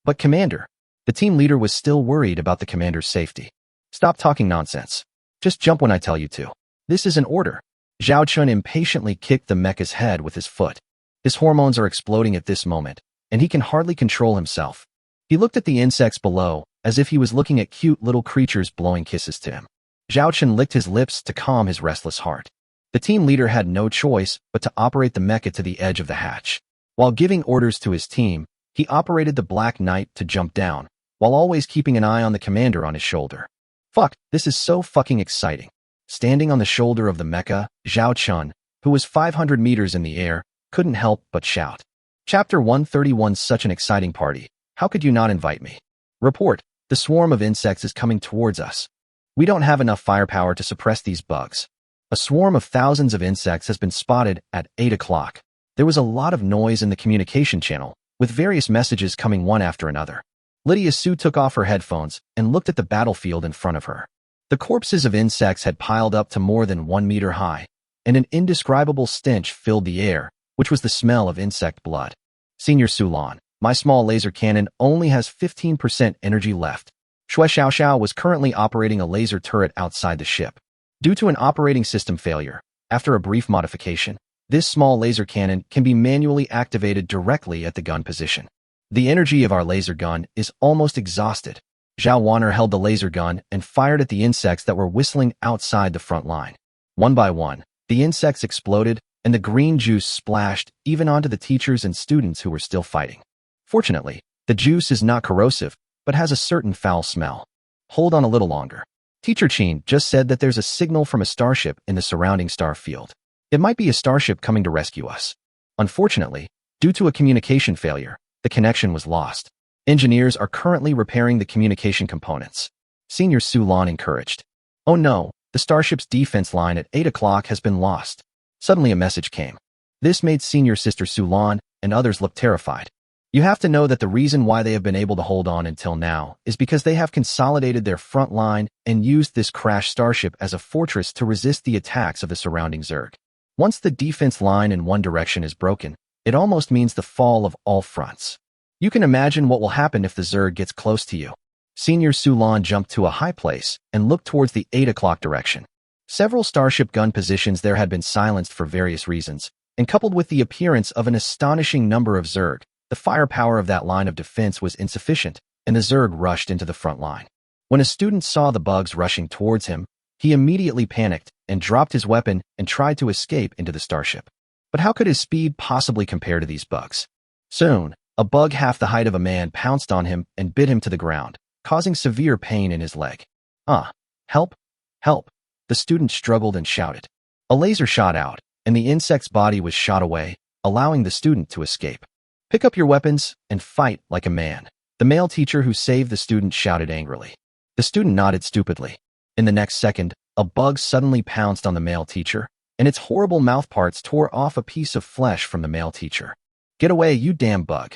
S1: But commander, the team leader was still worried about the commander's safety. Stop talking nonsense. Just jump when I tell you to. This is an order. Zhao Chun impatiently kicked the mecha's head with his foot. His hormones are exploding at this moment, and he can hardly control himself. He looked at the insects below, as if he was looking at cute little creatures blowing kisses to him. Zhao Chun licked his lips to calm his restless heart. The team leader had no choice but to operate the mecha to the edge of the hatch. While giving orders to his team, he operated the Black Knight to jump down, while always keeping an eye on the commander on his shoulder. Fuck, this is so fucking exciting. Standing on the shoulder of the mecha, Zhao Chun, who was 500 meters in the air, couldn't help but shout. Chapter 131. Such an exciting party. How could you not invite me? Report. The swarm of insects is coming towards us. We don't have enough firepower to suppress these bugs. A swarm of thousands of insects has been spotted at 8 o'clock. There was a lot of noise in the communication channel, with various messages coming one after another. Lydia Sue took off her headphones and looked at the battlefield in front of her. The corpses of insects had piled up to more than 1 meter high, and an indescribable stench filled the air, which was the smell of insect blood. Senior Sulan, my small laser cannon only has 15% energy left. Shui Xiaoxiao was currently operating a laser turret outside the ship. Due to an operating system failure, after a brief modification, this small laser cannon can be manually activated directly at the gun position. The energy of our laser gun is almost exhausted. Zhao Wanner held the laser gun and fired at the insects that were whistling outside the front line. One by one, the insects exploded, and the green juice splashed even onto the teachers and students who were still fighting. Fortunately, the juice is not corrosive, but has a certain foul smell. Hold on a little longer. Teacher Qin just said that there's a signal from a starship in the surrounding star field. It might be a starship coming to rescue us. Unfortunately, due to a communication failure, the connection was lost. Engineers are currently repairing the communication components. Senior Su Lan encouraged. Oh no, the starship's defense line at 8 o'clock has been lost. Suddenly a message came. This made Senior Sister Su Lan and others look terrified. You have to know that the reason why they have been able to hold on until now is because they have consolidated their front line and used this crashed starship as a fortress to resist the attacks of the surrounding Zerg. Once the defense line in one direction is broken, it almost means the fall of all fronts. You can imagine what will happen if the Zerg gets close to you. Senior Sulan jumped to a high place and looked towards the 8 o'clock direction. Several starship gun positions there had been silenced for various reasons, and coupled with the appearance of an astonishing number of Zerg, the firepower of that line of defense was insufficient, and the Zerg rushed into the front line. When a student saw the bugs rushing towards him, he immediately panicked and dropped his weapon and tried to escape into the starship. But how could his speed possibly compare to these bugs? Soon, a bug half the height of a man pounced on him and bit him to the ground, causing severe pain in his leg. Help! Help! The student struggled and shouted. A laser shot out, and the insect's body was shot away, allowing the student to escape. Pick up your weapons and fight like a man. The male teacher who saved the student shouted angrily. The student nodded stupidly. In the next second, a bug suddenly pounced on the male teacher, and its horrible mouthparts tore off a piece of flesh from the male teacher. Get away, you damn bug.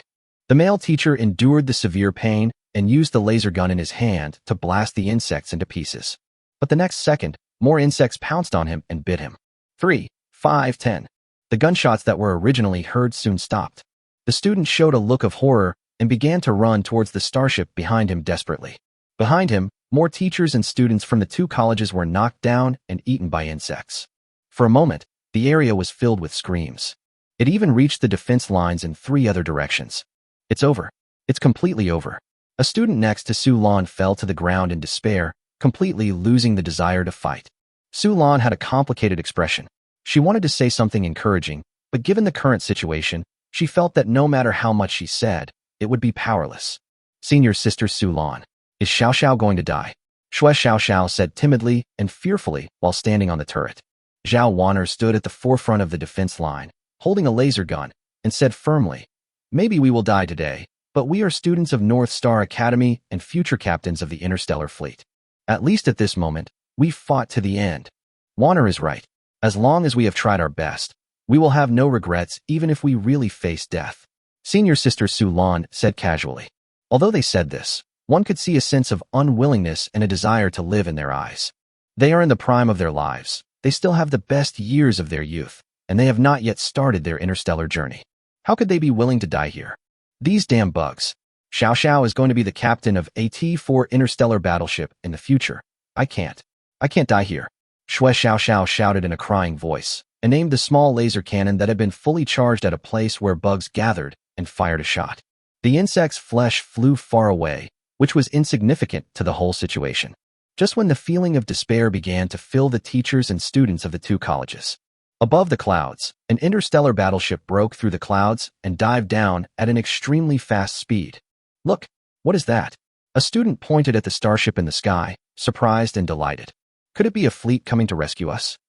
S1: The male teacher endured the severe pain and used the laser gun in his hand to blast the insects into pieces. But the next second, more insects pounced on him and bit him. 3, 5, 10. The gunshots that were originally heard soon stopped. The student showed a look of horror and began to run towards the starship behind him desperately. Behind him, more teachers and students from the 2 colleges were knocked down and eaten by insects. For a moment, the area was filled with screams. It even reached the defense lines in 3 other directions. It's over. It's completely over. A student next to Su Lan fell to the ground in despair, completely losing the desire to fight. Su Lan had a complicated expression. She wanted to say something encouraging, but given the current situation, she felt that no matter how much she said, it would be powerless. Senior Sister Su Lan, is Xiao Xiao going to die? Shui Xiaoxiao said timidly and fearfully while standing on the turret. Zhao Wanner stood at the forefront of the defense line, holding a laser gun, and said firmly, Maybe we will die today, but we are students of North Star Academy and future captains of the Interstellar Fleet. At least at this moment, we fought to the end. Wanner is right. As long as we have tried our best, we will have no regrets even if we really face death. Senior Sister Su Lan said casually. Although they said this, one could see a sense of unwillingness and a desire to live in their eyes. They are in the prime of their lives. They still have the best years of their youth, and they have not yet started their interstellar journey. How could they be willing to die here? These damn bugs. Xiao Xiao is going to be the captain of a T-4 interstellar battleship in the future. I can't die here. Shui Xiao shouted in a crying voice, and aimed the small laser cannon that had been fully charged at a place where bugs gathered and fired a shot. The insect's flesh flew far away, which was insignificant to the whole situation. Just when the feeling of despair began to fill the teachers and students of the 2 colleges. Above the clouds, an interstellar battleship broke through the clouds and dived down at an extremely fast speed. Look, what is that? A student pointed at the starship in the sky, surprised and delighted. Could it be a fleet coming to rescue us?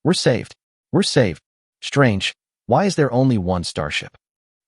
S1: We're saved. We're saved. Strange. Why is there only one starship?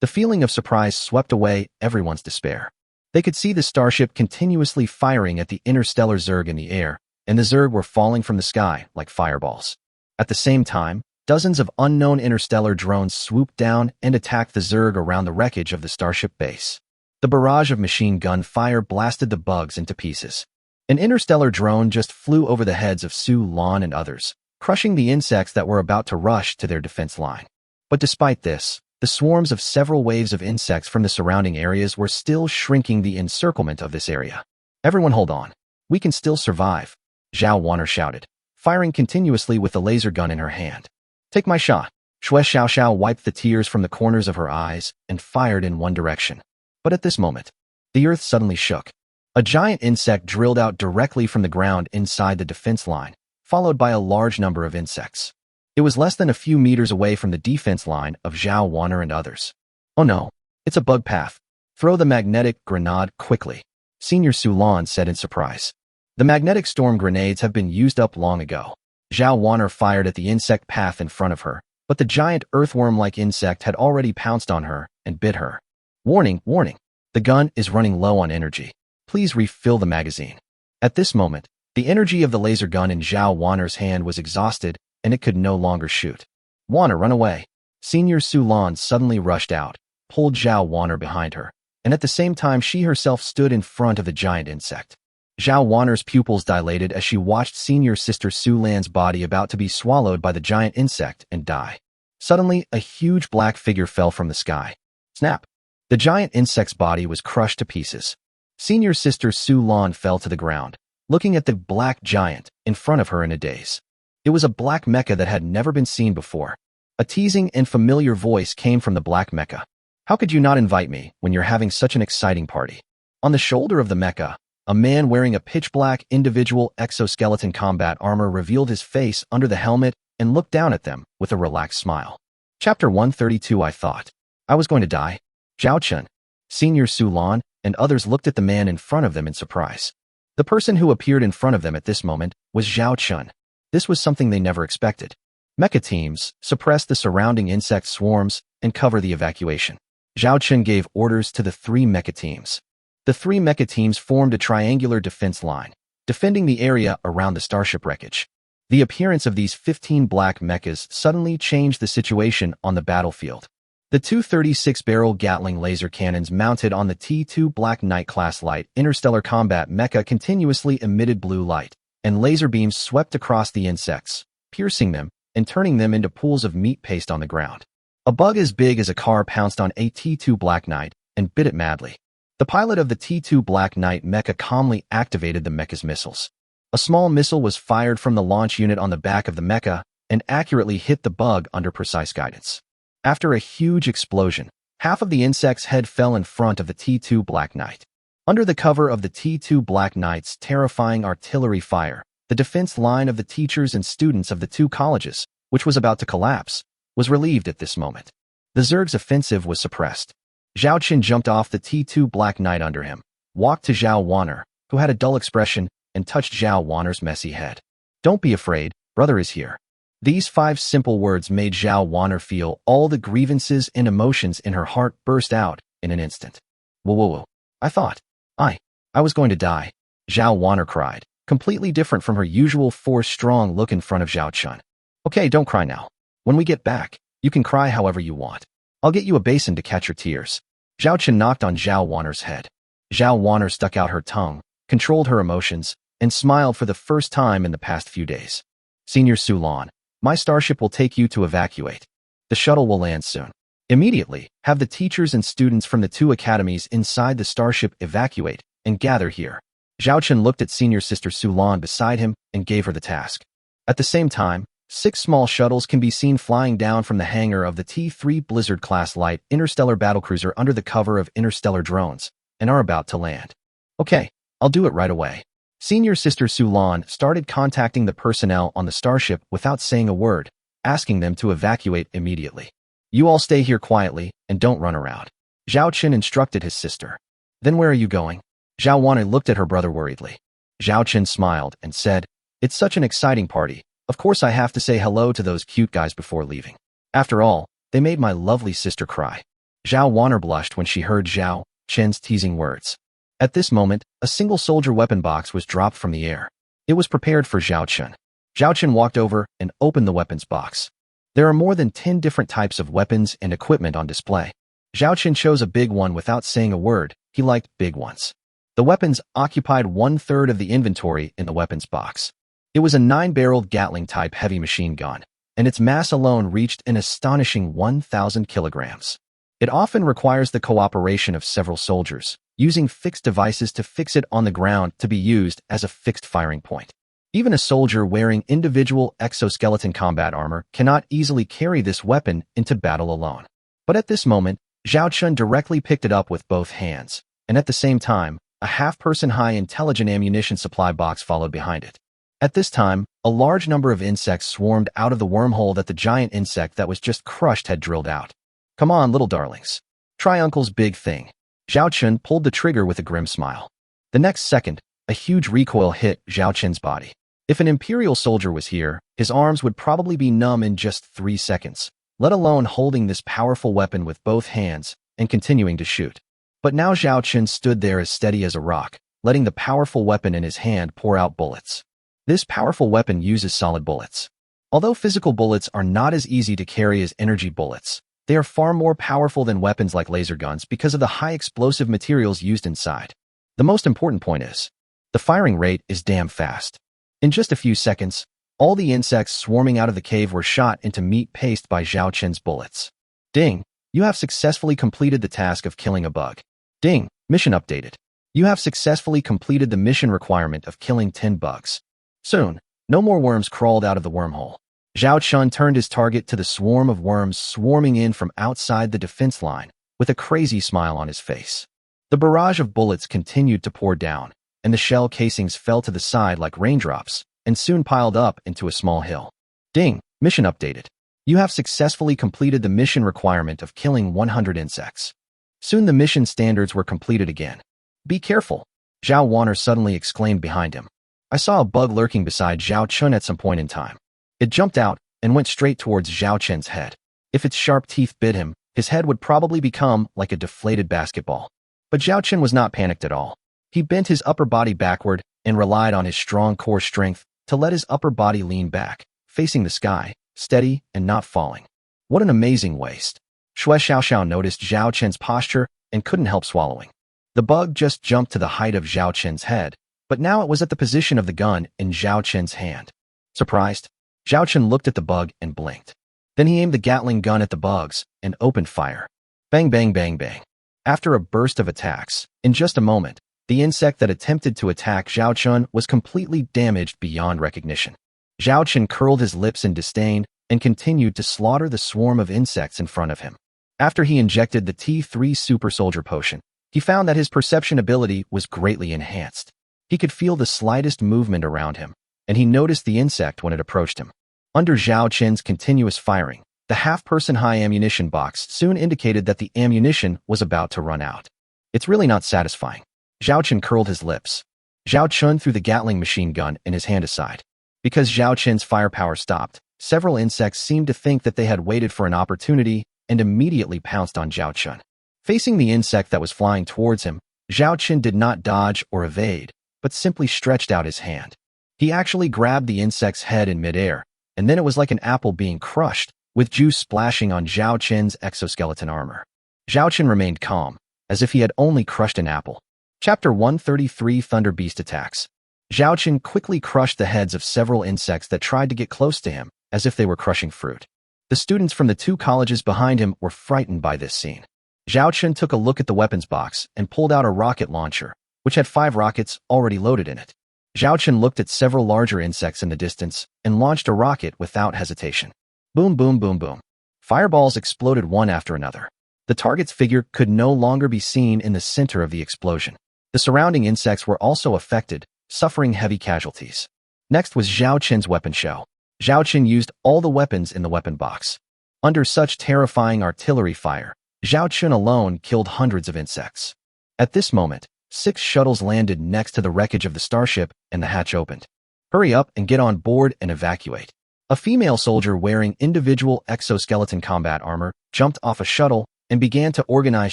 S1: The feeling of surprise swept away everyone's despair. They could see the starship continuously firing at the interstellar Zerg in the air, and the Zerg were falling from the sky like fireballs. At the same time, dozens of unknown interstellar drones swooped down and attacked the Zerg around the wreckage of the starship base. The barrage of machine gun fire blasted the bugs into pieces. An interstellar drone just flew over the heads of Su Lan and others, crushing the insects that were about to rush to their defense line. But despite this, the swarms of several waves of insects from the surrounding areas were still shrinking the encirclement of this area. Everyone hold on. We can still survive, Zhao Wanner shouted, firing continuously with the laser gun in her hand. Take my shot. Shui Xiaoxiao wiped the tears from the corners of her eyes and fired in one direction. But at this moment, the earth suddenly shook. A giant insect drilled out directly from the ground inside the defense line, followed by a large number of insects. It was less than a few meters away from the defense line of Zhao Wanner and others. Oh no, it's a bug path. Throw the magnetic grenade quickly, Senior Su Lan said in surprise. The magnetic storm grenades have been used up long ago. Zhao Wanner fired at the insect path in front of her, but the giant earthworm-like insect had already pounced on her and bit her. Warning, warning. The gun is running low on energy. Please refill the magazine. At this moment, the energy of the laser gun in Zhao Wanner's hand was exhausted and it could no longer shoot. Wanner, run away. Senior Su Lan suddenly rushed out, pulled Zhao Wanner behind her, and at the same time she herself stood in front of the giant insect. Zhao Wanner's pupils dilated as she watched Senior Sister Su Lan's body about to be swallowed by the giant insect and die. Suddenly, a huge black figure fell from the sky. Snap! The giant insect's body was crushed to pieces. Senior Sister Su Lan fell to the ground, looking at the black giant in front of her in a daze. It was a black mecha that had never been seen before. A teasing and familiar voice came from the black mecha. How could you not invite me when you're having such an exciting party? On the shoulder of the mecha, a man wearing a pitch-black individual exoskeleton combat armor revealed his face under the helmet and looked down at them with a relaxed smile. Chapter 132. I thought I was going to die. Zhao Chun, Senior Su Lan, and others looked at the man in front of them in surprise. The person who appeared in front of them at this moment was Zhao Chun. This was something they never expected. Mecha teams suppress the surrounding insect swarms and cover the evacuation. Zhao Chun gave orders to the 3 mecha teams. The 3 mecha teams formed a triangular defense line, defending the area around the starship wreckage. The appearance of these 15 black mechas suddenly changed the situation on the battlefield. The 2 36-barrel Gatling laser cannons mounted on the T-2 Black Knight class light interstellar combat mecha continuously emitted blue light, and laser beams swept across the insects, piercing them and turning them into pools of meat paste on the ground. A bug as big as a car pounced on a T-2 Black Knight and bit it madly. The pilot of the T-2 Black Knight mecha calmly activated the mecha's missiles. A small missile was fired from the launch unit on the back of the mecha and accurately hit the bug under precise guidance. After a huge explosion, half of the insect's head fell in front of the T-2 Black Knight. Under the cover of the T-2 Black Knight's terrifying artillery fire, the defense line of the teachers and students of the 2 colleges, which was about to collapse, was relieved at this moment. The Zerg's offensive was suppressed. Zhao Qin jumped off the T-2 Black Knight under him, walked to Zhao Wanner, who had a dull expression, and touched Zhao Wanner's messy head. Don't be afraid, brother is here. These 5 simple words made Zhao Wanner feel all the grievances and emotions in her heart burst out in an instant. Whoa. I thought I was going to die, Zhao Wanner cried, completely different from her usual force-strong look in front of Zhao Chun. Okay, don't cry now. When we get back, you can cry however you want. I'll get you a basin to catch your tears. Zhao Chun knocked on Zhao Wanner's head. Zhao Wanner stuck out her tongue, controlled her emotions, and smiled for the first time in the past few days. Senior Su Lan, my starship will take you to evacuate. The shuttle will land soon. Immediately, have the teachers and students from the 2 academies inside the starship evacuate and gather here. Zhao Chun looked at Senior Sister Su Lan beside him and gave her the task. At the same time, 6 small shuttles can be seen flying down from the hangar of the T-3 Blizzard-class light interstellar battlecruiser under the cover of interstellar drones, and are about to land. Okay, I'll do it right away. Senior Sister Su Lan started contacting the personnel on the starship without saying a word, asking them to evacuate immediately. You all stay here quietly and don't run around. Zhao Qin instructed his sister. Then where are you going? Zhao Wanner looked at her brother worriedly. Zhao Qin smiled and said, it's such an exciting party. Of course I have to say hello to those cute guys before leaving. After all, they made my lovely sister cry. Zhao Wanner blushed when she heard Zhao Qin's teasing words. At this moment, a single soldier weapon box was dropped from the air. It was prepared for Zhao Qin. Zhao Qin walked over and opened the weapons box. There are more than 10 different types of weapons and equipment on display. Zhao Qin chose a big one without saying a word he liked big ones. The weapons occupied 1/3 of the inventory in the weapons box. It was a 9-barreled Gatling-type heavy machine gun, and its mass alone reached an astonishing 1,000 kilograms. It often requires the cooperation of several soldiers, using fixed devices to fix it on the ground to be used as a fixed firing point. Even a soldier wearing individual exoskeleton combat armor cannot easily carry this weapon into battle alone. But at this moment, Zhao Chun directly picked it up with both hands, and at the same time, a half-person high intelligent ammunition supply box followed behind it. At this time, a large number of insects swarmed out of the wormhole that the giant insect that was just crushed had drilled out. Come on, little darlings. Try Uncle's big thing. Zhao Chun pulled the trigger with a grim smile. The next second, a huge recoil hit Zhao Chun's body. If an Imperial soldier was here, his arms would probably be numb in just 3 seconds, let alone holding this powerful weapon with both hands and continuing to shoot. But now Zhao Chun stood there as steady as a rock, letting the powerful weapon in his hand pour out bullets. This powerful weapon uses solid bullets. Although physical bullets are not as easy to carry as energy bullets, they are far more powerful than weapons like laser guns because of the high explosive materials used inside. The most important point is, the firing rate is damn fast. In just a few seconds, all the insects swarming out of the cave were shot into meat paste by Zhao Chun's bullets. Ding! You have successfully completed the task of killing a bug. Ding! Mission updated. You have successfully completed the mission requirement of killing 10 bugs. Soon, no more worms crawled out of the wormhole. Zhao Chun turned his target to the swarm of worms swarming in from outside the defense line, with a crazy smile on his face. The barrage of bullets continued to pour down, and the shell casings fell to the side like raindrops, and soon piled up into a small hill. Ding! Mission updated. You have successfully completed the mission requirement of killing 100 insects. Soon the mission standards were completed again. Be careful! Zhao Wanner suddenly exclaimed behind him. I saw a bug lurking beside Zhao Chun at some point in time. It jumped out and went straight towards Zhao Chun's head. If its sharp teeth bit him, his head would probably become like a deflated basketball. But Zhao Chun was not panicked at all. He bent his upper body backward and relied on his strong core strength to let his upper body lean back, facing the sky, steady and not falling. What an amazing waist. Shui Xiaoxiao noticed Zhao Chun's posture and couldn't help swallowing. The bug just jumped to the height of Zhao Chun's head, but now it was at the position of the gun in Zhao Chun's hand. Surprised, Zhao Chun looked at the bug and blinked. Then he aimed the Gatling gun at the bugs and opened fire. Bang, bang, bang, bang. After a burst of attacks, in just a moment, the insect that attempted to attack Zhao Chun was completely damaged beyond recognition. Zhao Chun curled his lips in disdain and continued to slaughter the swarm of insects in front of him. After he injected the T3 Super Soldier Potion, he found that his perception ability was greatly enhanced. He could feel the slightest movement around him, and he noticed the insect when it approached him. Under Zhao Chun's continuous firing, the half-person high ammunition box soon indicated that the ammunition was about to run out. It's really not satisfying. Zhao Chun curled his lips. Zhao Chun threw the Gatling machine gun in his hand aside. Because Zhao Chun's firepower stopped, several insects seemed to think that they had waited for an opportunity and immediately pounced on Zhao Chun. Facing the insect that was flying towards him, Zhao Chun did not dodge or evade, but simply stretched out his hand. He actually grabbed the insect's head in midair, and then it was like an apple being crushed, with juice splashing on Zhao Chun's exoskeleton armor. Zhao Chun remained calm, as if he had only crushed an apple. Chapter 133 Thunder Beast Attacks. Zhao Chun quickly crushed the heads of several insects that tried to get close to him, as if they were crushing fruit. The students from the 2 colleges behind him were frightened by this scene. Zhao Chun took a look at the weapons box and pulled out a rocket launcher, which had 5 rockets already loaded in it. Zhao Chun looked at several larger insects in the distance and launched a rocket without hesitation. Boom, boom, boom, boom. Fireballs exploded one after another. The target's figure could no longer be seen in the center of the explosion. The surrounding insects were also affected, suffering heavy casualties. Next was Zhao Chun's weapon show. Zhao Chun used all the weapons in the weapon box. Under such terrifying artillery fire, Zhao Chun alone killed hundreds of insects. At this moment, 6 shuttles landed next to the wreckage of the starship and the hatch opened. Hurry up and get on board and evacuate. A female soldier wearing individual exoskeleton combat armor jumped off a shuttle and began to organize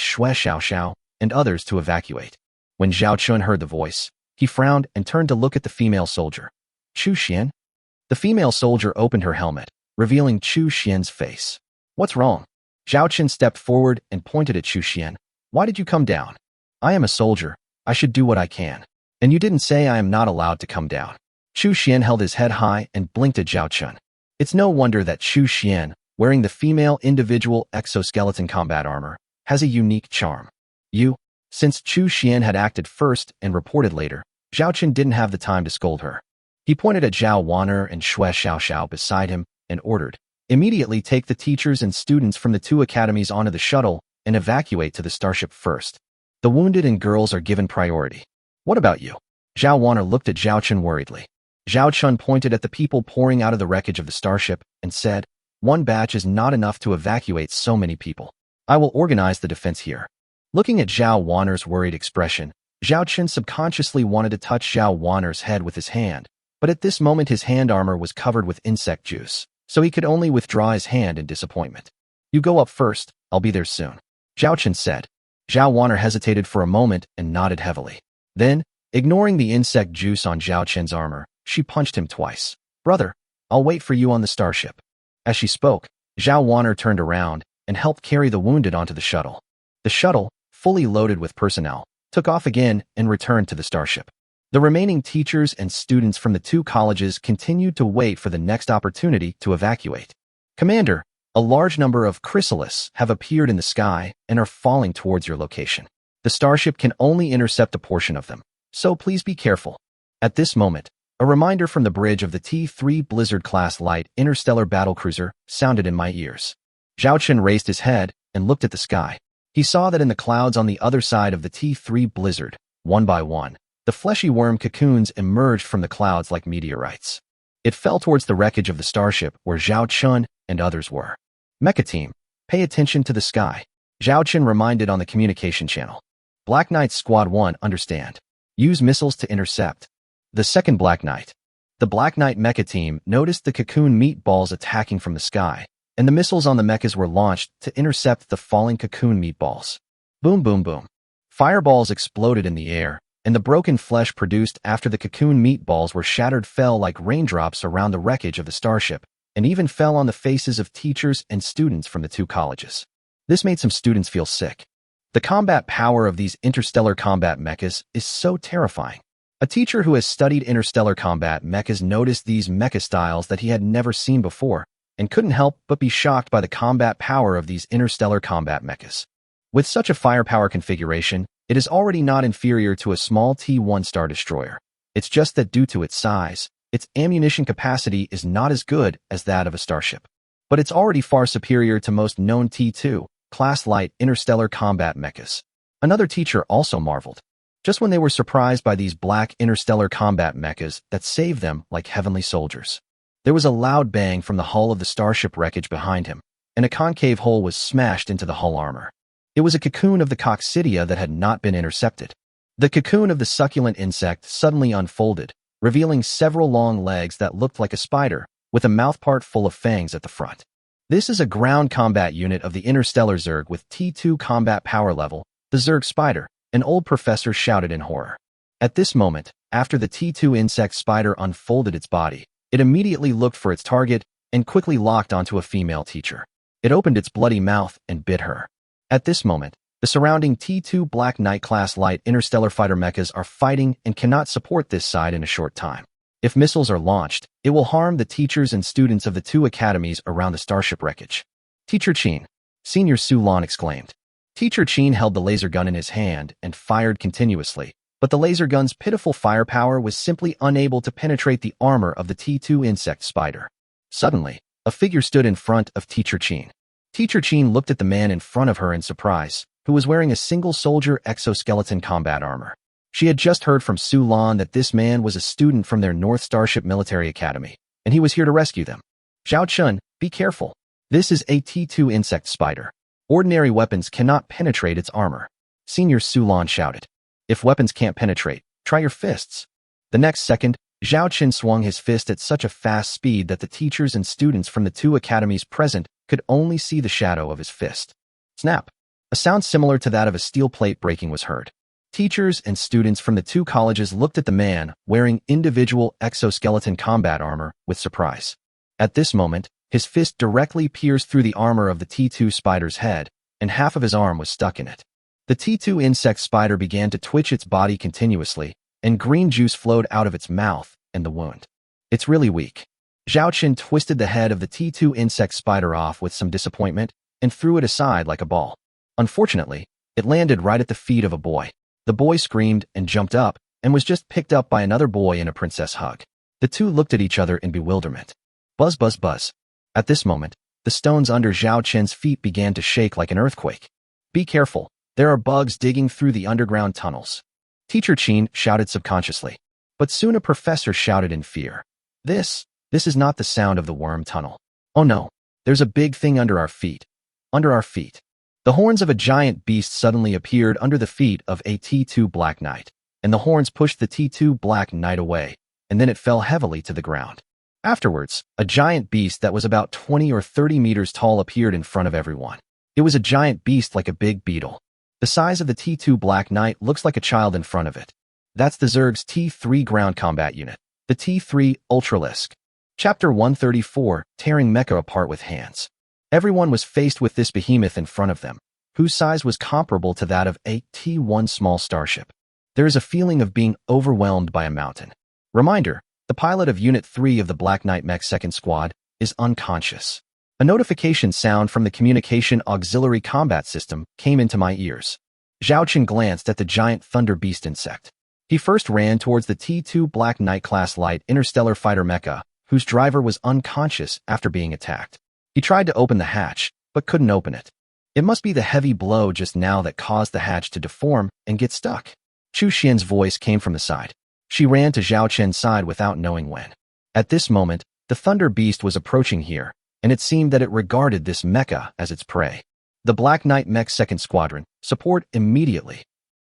S1: Shui Xiaoxiao and others to evacuate. When Zhao Chun heard the voice, he frowned and turned to look at the female soldier. Chu Xian? The female soldier opened her helmet, revealing Chu Xian's face. What's wrong? Zhao Chun stepped forward and pointed at Chu Xian. Why did you come down? I am a soldier. I should do what I can. And you didn't say I am not allowed to come down. Chu Xian held his head high and blinked at Zhao Chun. It's no wonder that Chu Xian, wearing the female individual exoskeleton combat armor, has a unique charm. Since Chu Xian had acted first and reported later, Zhao Chun didn't have the time to scold her. He pointed at Zhao Wan'er and Xue Xiaoxiao beside him and ordered, immediately take the teachers and students from the two academies onto the shuttle and evacuate to the starship first. The wounded and girls are given priority. What about you? Zhao Wan'er looked at Zhao Chun worriedly. Zhao Chun pointed at the people pouring out of the wreckage of the starship and said, one batch is not enough to evacuate so many people. I will organize the defense here. Looking at Zhao Wan'er's worried expression, Zhao Chun subconsciously wanted to touch Zhao Wan'er's head with his hand, but at this moment his hand armor was covered with insect juice, so he could only withdraw his hand in disappointment. You go up first, I'll be there soon. Zhao Chun said. Zhao Wan'er hesitated for a moment and nodded heavily. Then, ignoring the insect juice on Zhao Chun's armor, she punched him twice. Brother, I'll wait for you on the starship. As she spoke, Zhao Wan'er turned around and helped carry the wounded onto the shuttle. The shuttle, fully loaded with personnel, took off again and returned to the starship. The remaining teachers and students from the two colleges continued to wait for the next opportunity to evacuate. Commander, a large number of chrysalises have appeared in the sky and are falling towards your location. The starship can only intercept a portion of them, so please be careful. At this moment, a reminder from the bridge of the T-3 Blizzard-class light interstellar battlecruiser sounded in my ears. Zhao Chun raised his head and looked at the sky. He saw that in the clouds on the other side of the T-3 Blizzard, one by one, the fleshy worm cocoons emerged from the clouds like meteorites. It fell towards the wreckage of the starship where Zhao Chun and others were. Mecha team, pay attention to the sky. Zhao Chun reminded on the communication channel. Black Knight's Squad 1 understand. Use missiles to intercept. The second Black Knight. The Black Knight mecha team noticed the cocoon meatballs attacking from the sky, and the missiles on the mechas were launched to intercept the falling cocoon meatballs. Boom, boom, boom. Fireballs exploded in the air, and the broken flesh produced after the cocoon meatballs were shattered fell like raindrops around the wreckage of the starship, and even fell on the faces of teachers and students from the two colleges. This made some students feel sick. The combat power of these interstellar combat mechas is so terrifying. A teacher who has studied interstellar combat mechas noticed these mecha styles that he had never seen before, and couldn't help but be shocked by the combat power of these interstellar combat mechas. With such a firepower configuration, it is already not inferior to a small T-1 Star Destroyer. It's just that due to its size, its ammunition capacity is not as good as that of a starship. But it's already far superior to most known T-2 class light interstellar combat mechas. Another teacher also marveled. Just when they were surprised by these black interstellar combat mechas that saved them like heavenly soldiers. There was a loud bang from the hull of the starship wreckage behind him, and a concave hole was smashed into the hull armor. It was a cocoon of the coccidia that had not been intercepted. The cocoon of the succulent insect suddenly unfolded, revealing several long legs that looked like a spider, with a mouthpart full of fangs at the front. This is a ground combat unit of the interstellar Zerg with T-2 combat power level, the Zerg Spider, an old professor shouted in horror. At this moment, after the T-2 insect spider unfolded its body, it immediately looked for its target and quickly locked onto a female teacher. It opened its bloody mouth and bit her. At this moment, the surrounding T-2 Black Knight class light interstellar fighter mechas are fighting and cannot support this side in a short time. If missiles are launched, it will harm the teachers and students of the two academies around the starship wreckage. Teacher Qin, Senior Su Lan exclaimed. Teacher Qin held the laser gun in his hand and fired continuously, but the laser gun's pitiful firepower was simply unable to penetrate the armor of the T-2 insect spider. Suddenly, a figure stood in front of Teacher Qin. Teacher Qin looked at the man in front of her in surprise, who was wearing a single soldier exoskeleton combat armor. She had just heard from Su Lan that this man was a student from their North Starship Military Academy, and he was here to rescue them. Zhao Chun, be careful. This is a T-2 insect spider. Ordinary weapons cannot penetrate its armor. Senior Su Lan shouted. If weapons can't penetrate, try your fists. The next second, Zhao Chun swung his fist at such a fast speed that the teachers and students from the two academies present could only see the shadow of his fist. Snap! A sound similar to that of a steel plate breaking was heard. Teachers and students from the two colleges looked at the man wearing individual exoskeleton combat armor with surprise. At this moment, his fist directly pierced through the armor of the T-2 spider's head, and half of his arm was stuck in it. The T2 insect spider began to twitch its body continuously, and green juice flowed out of its mouth and the wound. It's really weak. Zhao Qin twisted the head of the T2 insect spider off with some disappointment and threw it aside like a ball. Unfortunately, it landed right at the feet of a boy. The boy screamed and jumped up and was just picked up by another boy in a princess hug. The two looked at each other in bewilderment. Buzz, buzz, buzz. At this moment, the stones under Zhao Qin's feet began to shake like an earthquake. Be careful, there are bugs digging through the underground tunnels. Teacher Qin shouted subconsciously. But soon a professor shouted in fear. This is not the sound of the worm tunnel. Oh no, there's a big thing under our feet. Under our feet. The horns of a giant beast suddenly appeared under the feet of a T2 Black Knight, and the horns pushed the T2 Black Knight away, and then it fell heavily to the ground. Afterwards, a giant beast that was about 20 or 30 meters tall appeared in front of everyone. It was a giant beast like a big beetle. The size of the T2 Black Knight looks like a child in front of it. That's the Zerg's T3 ground combat unit, the T3 Ultralisk. Chapter 134, Tearing Mecha Apart with Hands. Everyone was faced with this behemoth in front of them, whose size was comparable to that of a T1 small starship. There is a feeling of being overwhelmed by a mountain. Reminder, the pilot of Unit 3 of the Black Knight Mech 2nd Squad is unconscious. A notification sound from the Communication Auxiliary Combat System came into my ears. Zhao Qin glanced at the giant Thunder Beast insect. He first ran towards the T2 Black Knight class light interstellar fighter mecha, whose driver was unconscious after being attacked. He tried to open the hatch, but couldn't open it. It must be the heavy blow just now that caused the hatch to deform and get stuck. Chu Xian's voice came from the side. She ran to Zhao Qin's side without knowing when. At this moment, the Thunder Beast was approaching here, and it seemed that it regarded this mecha as its prey. The Black Knight Mech 2nd Squadron, support immediately.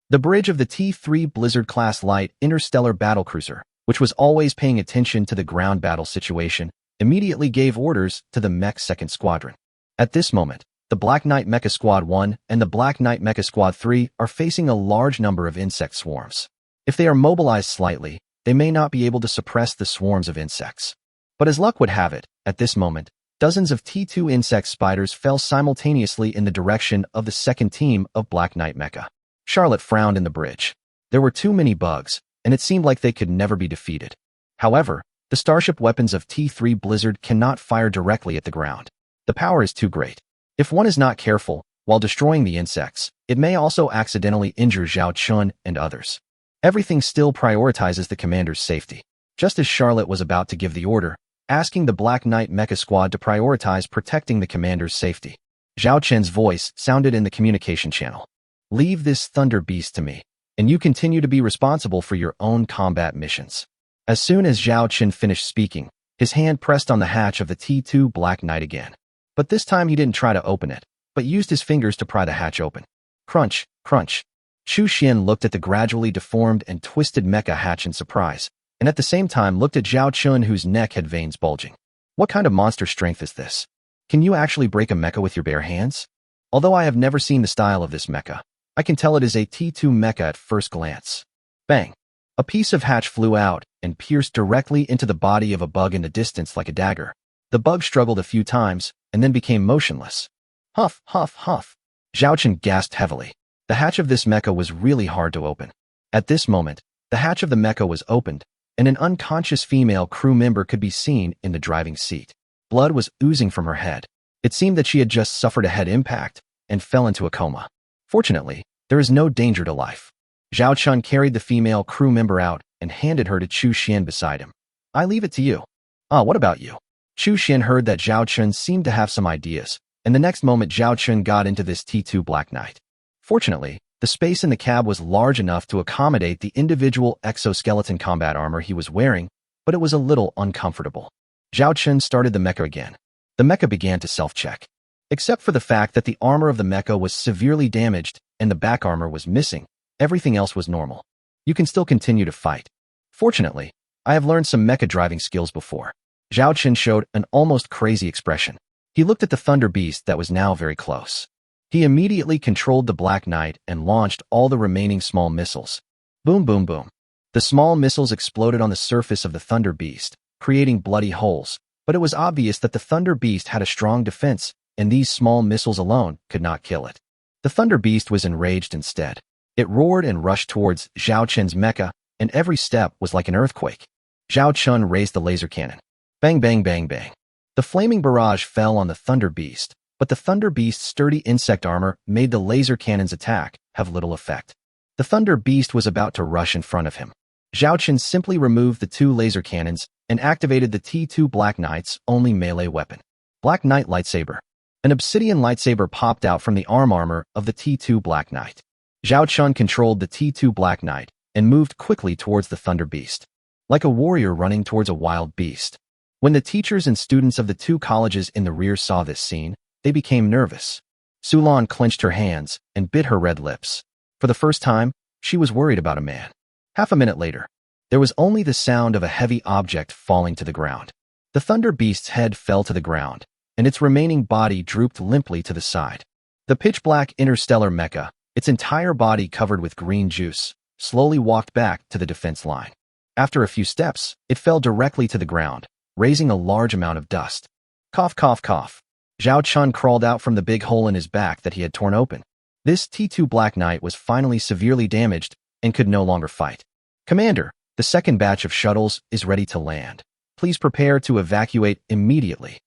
S1: The bridge of the T3 Blizzard-class light interstellar battlecruiser, which was always paying attention to the ground battle situation, immediately gave orders to the Mech 2nd Squadron. At this moment, the Black Knight Mecha Squad 1 and the Black Knight Mecha Squad 3 are facing a large number of insect swarms. If they are mobilized slightly, they may not be able to suppress the swarms of insects. But as luck would have it, at this moment, dozens of T2 insect spiders fell simultaneously in the direction of the second team of Black Knight Mecha. Charlotte frowned in the bridge. There were too many bugs, and it seemed like they could never be defeated. However, the starship weapons of T3 Blizzard cannot fire directly at the ground. The power is too great. If one is not careful, while destroying the insects, it may also accidentally injure Zhao Qin and others. Everything still prioritizes the commander's safety. Just as Charlotte was about to give the order, asking the Black Knight Mecha Squad to prioritize protecting the commander's safety, Zhao Qin's voice sounded in the communication channel. Leave this Thunder Beast to me, and you continue to be responsible for your own combat missions. As soon as Zhao Qin finished speaking, his hand pressed on the hatch of the T2 Black Knight again. But this time he didn't try to open it, but used his fingers to pry the hatch open. Crunch, crunch. Chu Xian looked at the gradually deformed and twisted mecha hatch in surprise, and at the same time looked at Zhao Qin whose neck had veins bulging. What kind of monster strength is this? Can you actually break a mecha with your bare hands? Although I have never seen the style of this mecha, I can tell it is a T2 mecha at first glance. Bang! A piece of hatch flew out and pierced directly into the body of a bug in the distance like a dagger. The bug struggled a few times and then became motionless. Huff, huff, huff. Zhao Qin gasped heavily. The hatch of this mecha was really hard to open. At this moment, the hatch of the mecha was opened, and an unconscious female crew member could be seen in the driving seat. Blood was oozing from her head. It seemed that she had just suffered a head impact and fell into a coma. Fortunately, there is no danger to life. Zhao Qin carried the female crew member out and handed her to Chu Xian beside him. I leave it to you. What about you? Chu Xian heard that Zhao Qin seemed to have some ideas, and the next moment Zhao Qin got into this T2 Black Knight. Fortunately, the space in the cab was large enough to accommodate the individual exoskeleton combat armor he was wearing, but it was a little uncomfortable. Zhao Qin started the mecha again. The mecha began to self-check. Except for the fact that the armor of the mecha was severely damaged and the back armor was missing, everything else was normal. You can still continue to fight. Fortunately, I have learned some mecha driving skills before. Zhao Qin showed an almost crazy expression. He looked at the Thunder Beast that was now very close. He immediately controlled the Black Knight and launched all the remaining small missiles. Boom, boom, boom. The small missiles exploded on the surface of the Thunder Beast, creating bloody holes, but it was obvious that the Thunder Beast had a strong defense, and these small missiles alone could not kill it. The Thunder Beast was enraged instead. It roared and rushed towards Zhao Chen's mecha, and every step was like an earthquake. Zhao Chun raised the laser cannon. Bang, bang, bang, bang. The flaming barrage fell on the Thunder Beast, but the Thunder Beast's sturdy insect armor made the laser cannon's attack have little effect. The Thunder Beast was about to rush in front of him. Zhao Chun simply removed the two laser cannons and activated the T2 Black Knight's only melee weapon. Black Knight Lightsaber. An obsidian lightsaber popped out from the arm armor of the T2 Black Knight. Zhao Chun controlled the T2 Black Knight and moved quickly towards the Thunder Beast, like a warrior running towards a wild beast. When the teachers and students of the two colleges in the rear saw this scene, they became nervous. Sulan clenched her hands and bit her red lips. For the first time, she was worried about a man. Half a minute later, there was only the sound of a heavy object falling to the ground. The Thunder Beast's head fell to the ground, and its remaining body drooped limply to the side. The pitch-black interstellar mecha, its entire body covered with green juice, slowly walked back to the defense line. After a few steps, it fell directly to the ground, raising a large amount of dust. Cough, cough, cough. Zhao Chun crawled out from the big hole in his back that he had torn open. This T2 Black Knight was finally severely damaged and could no longer fight. Commander, the second batch of shuttles is ready to land. Please prepare to evacuate immediately.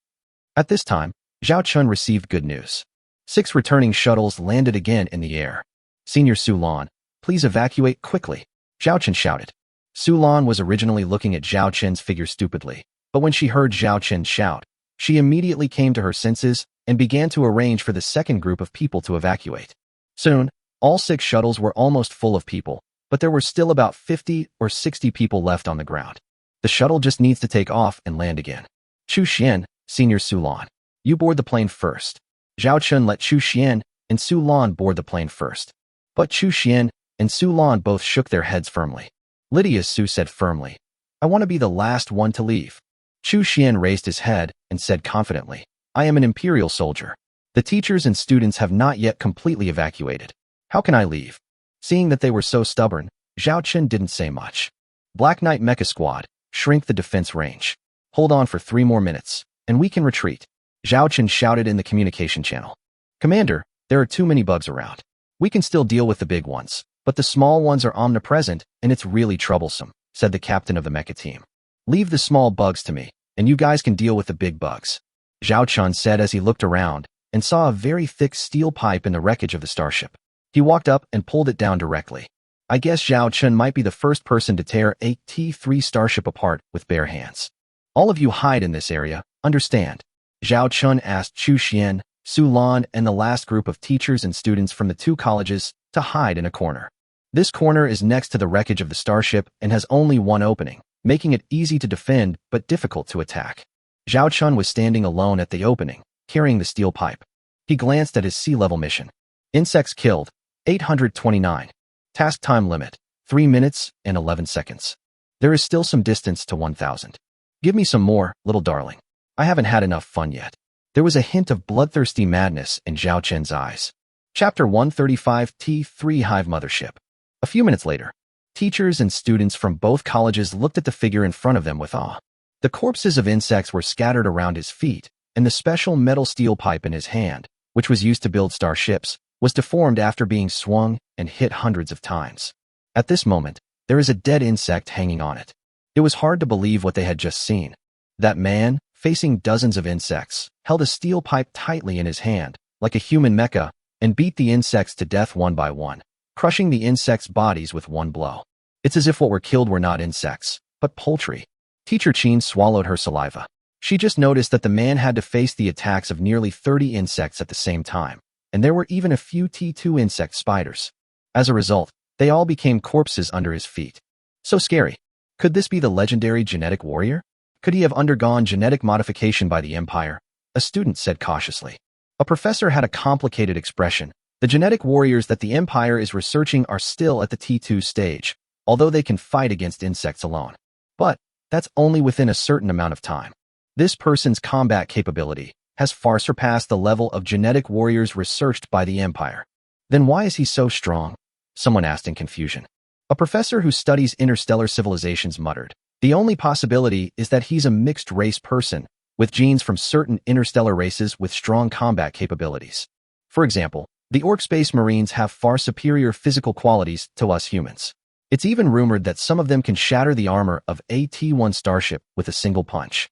S1: At this time, Zhao Chun received good news. 6 returning shuttles landed again in the air. Senior Sulan, please evacuate quickly, Zhao Chun shouted. Sulan was originally looking at Zhao Chen's figure stupidly, but when she heard Zhao Chen shout, she immediately came to her senses and began to arrange for the second group of people to evacuate. Soon, all 6 shuttles were almost full of people, but there were still about 50 or 60 people left on the ground. The shuttle just needs to take off and land again. Chu Xian, Senior Sulan, you board the plane first. Zhao Chun let Chu Xian and Sulan board the plane first. But Chu Xian and Sulan both shook their heads firmly. Lydia Su said firmly, I want to be the last one to leave. Chu Xian raised his head and said confidently, I am an Imperial soldier. The teachers and students have not yet completely evacuated. How can I leave? Seeing that they were so stubborn, Zhao Chun didn't say much. Black Knight Mecha Squad, shrink the defense range. Hold on for 3 more minutes, and we can retreat. Zhao Chun shouted in the communication channel. Commander, there are too many bugs around. We can still deal with the big ones, but the small ones are omnipresent, and it's really troublesome, said the captain of the mecha team. Leave the small bugs to me, and you guys can deal with the big bugs, Zhao Chun said as he looked around and saw a very thick steel pipe in the wreckage of the starship. He walked up and pulled it down directly. I guess Zhao Chun might be the first person to tear a T3 starship apart with bare hands. All of you hide in this area, understand? Zhao Chun asked Chu Xian, Sulan, and the last group of teachers and students from the 2 colleges to hide in a corner. This corner is next to the wreckage of the starship and has only one opening, making it easy to defend but difficult to attack. Zhao Chun was standing alone at the opening, carrying the steel pipe. He glanced at his sea-level mission. Insects killed, 829. Task time limit, 3 minutes and 11 seconds. There is still some distance to 1,000. Give me some more, little darling. I haven't had enough fun yet. There was a hint of bloodthirsty madness in Zhao Chen's eyes. Chapter 135 T3 Hive Mothership. A few minutes later, teachers and students from both colleges looked at the figure in front of them with awe. The corpses of insects were scattered around his feet, and the special metal steel pipe in his hand, which was used to build starships, was deformed after being swung and hit hundreds of times. At this moment, there is a dead insect hanging on it. It was hard to believe what they had just seen. That man, facing dozens of insects, held a steel pipe tightly in his hand, like a human mecha, and beat the insects to death one by one, crushing the insects' bodies with one blow. It's as if what were killed were not insects, but poultry. Teacher Chin swallowed her saliva. She just noticed that the man had to face the attacks of nearly 30 insects at the same time, and there were even a few T2 insect spiders. As a result, they all became corpses under his feet. So scary. Could this be the legendary genetic warrior? Could he have undergone genetic modification by the Empire? A student said cautiously. A professor had a complicated expression. The genetic warriors that the Empire is researching are still at the T2 stage, although they can fight against insects alone. But that's only within a certain amount of time. This person's combat capability has far surpassed the level of genetic warriors researched by the Empire. Then why is he so strong? Someone asked in confusion. A professor who studies interstellar civilizations muttered. The only possibility is that he's a mixed-race person, with genes from certain interstellar races with strong combat capabilities. For example, The Orc Space Marines have far superior physical qualities to us humans. It's even rumored that some of them can shatter the armor of a T-1 starship with a single punch.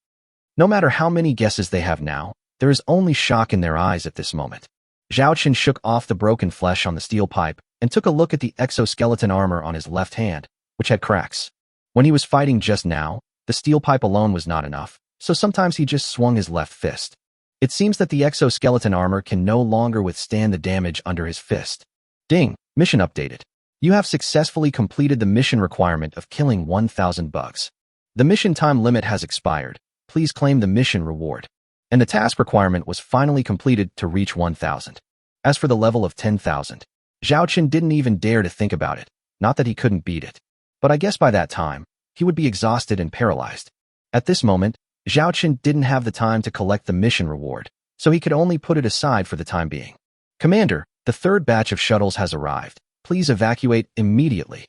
S1: No matter how many guesses they have now, there is only shock in their eyes at this moment. Zhao Chen shook off the broken flesh on the steel pipe and took a look at the exoskeleton armor on his left hand, which had cracks. When he was fighting just now, the steel pipe alone was not enough, so sometimes he just swung his left fist. It seems that the exoskeleton armor can no longer withstand the damage under his fist. Ding! Mission updated. You have successfully completed the mission requirement of killing 1,000 bugs. The mission time limit has expired. Please claim the mission reward. And the task requirement was finally completed to reach 1,000. As for the level of 10,000, Zhao Chen didn't even dare to think about it. Not that he couldn't beat it. But I guess by that time, he would be exhausted and paralyzed. At this moment, Zhao Chen didn't have the time to collect the mission reward, so he could only put it aside for the time being. Commander, the third batch of shuttles has arrived. Please evacuate immediately.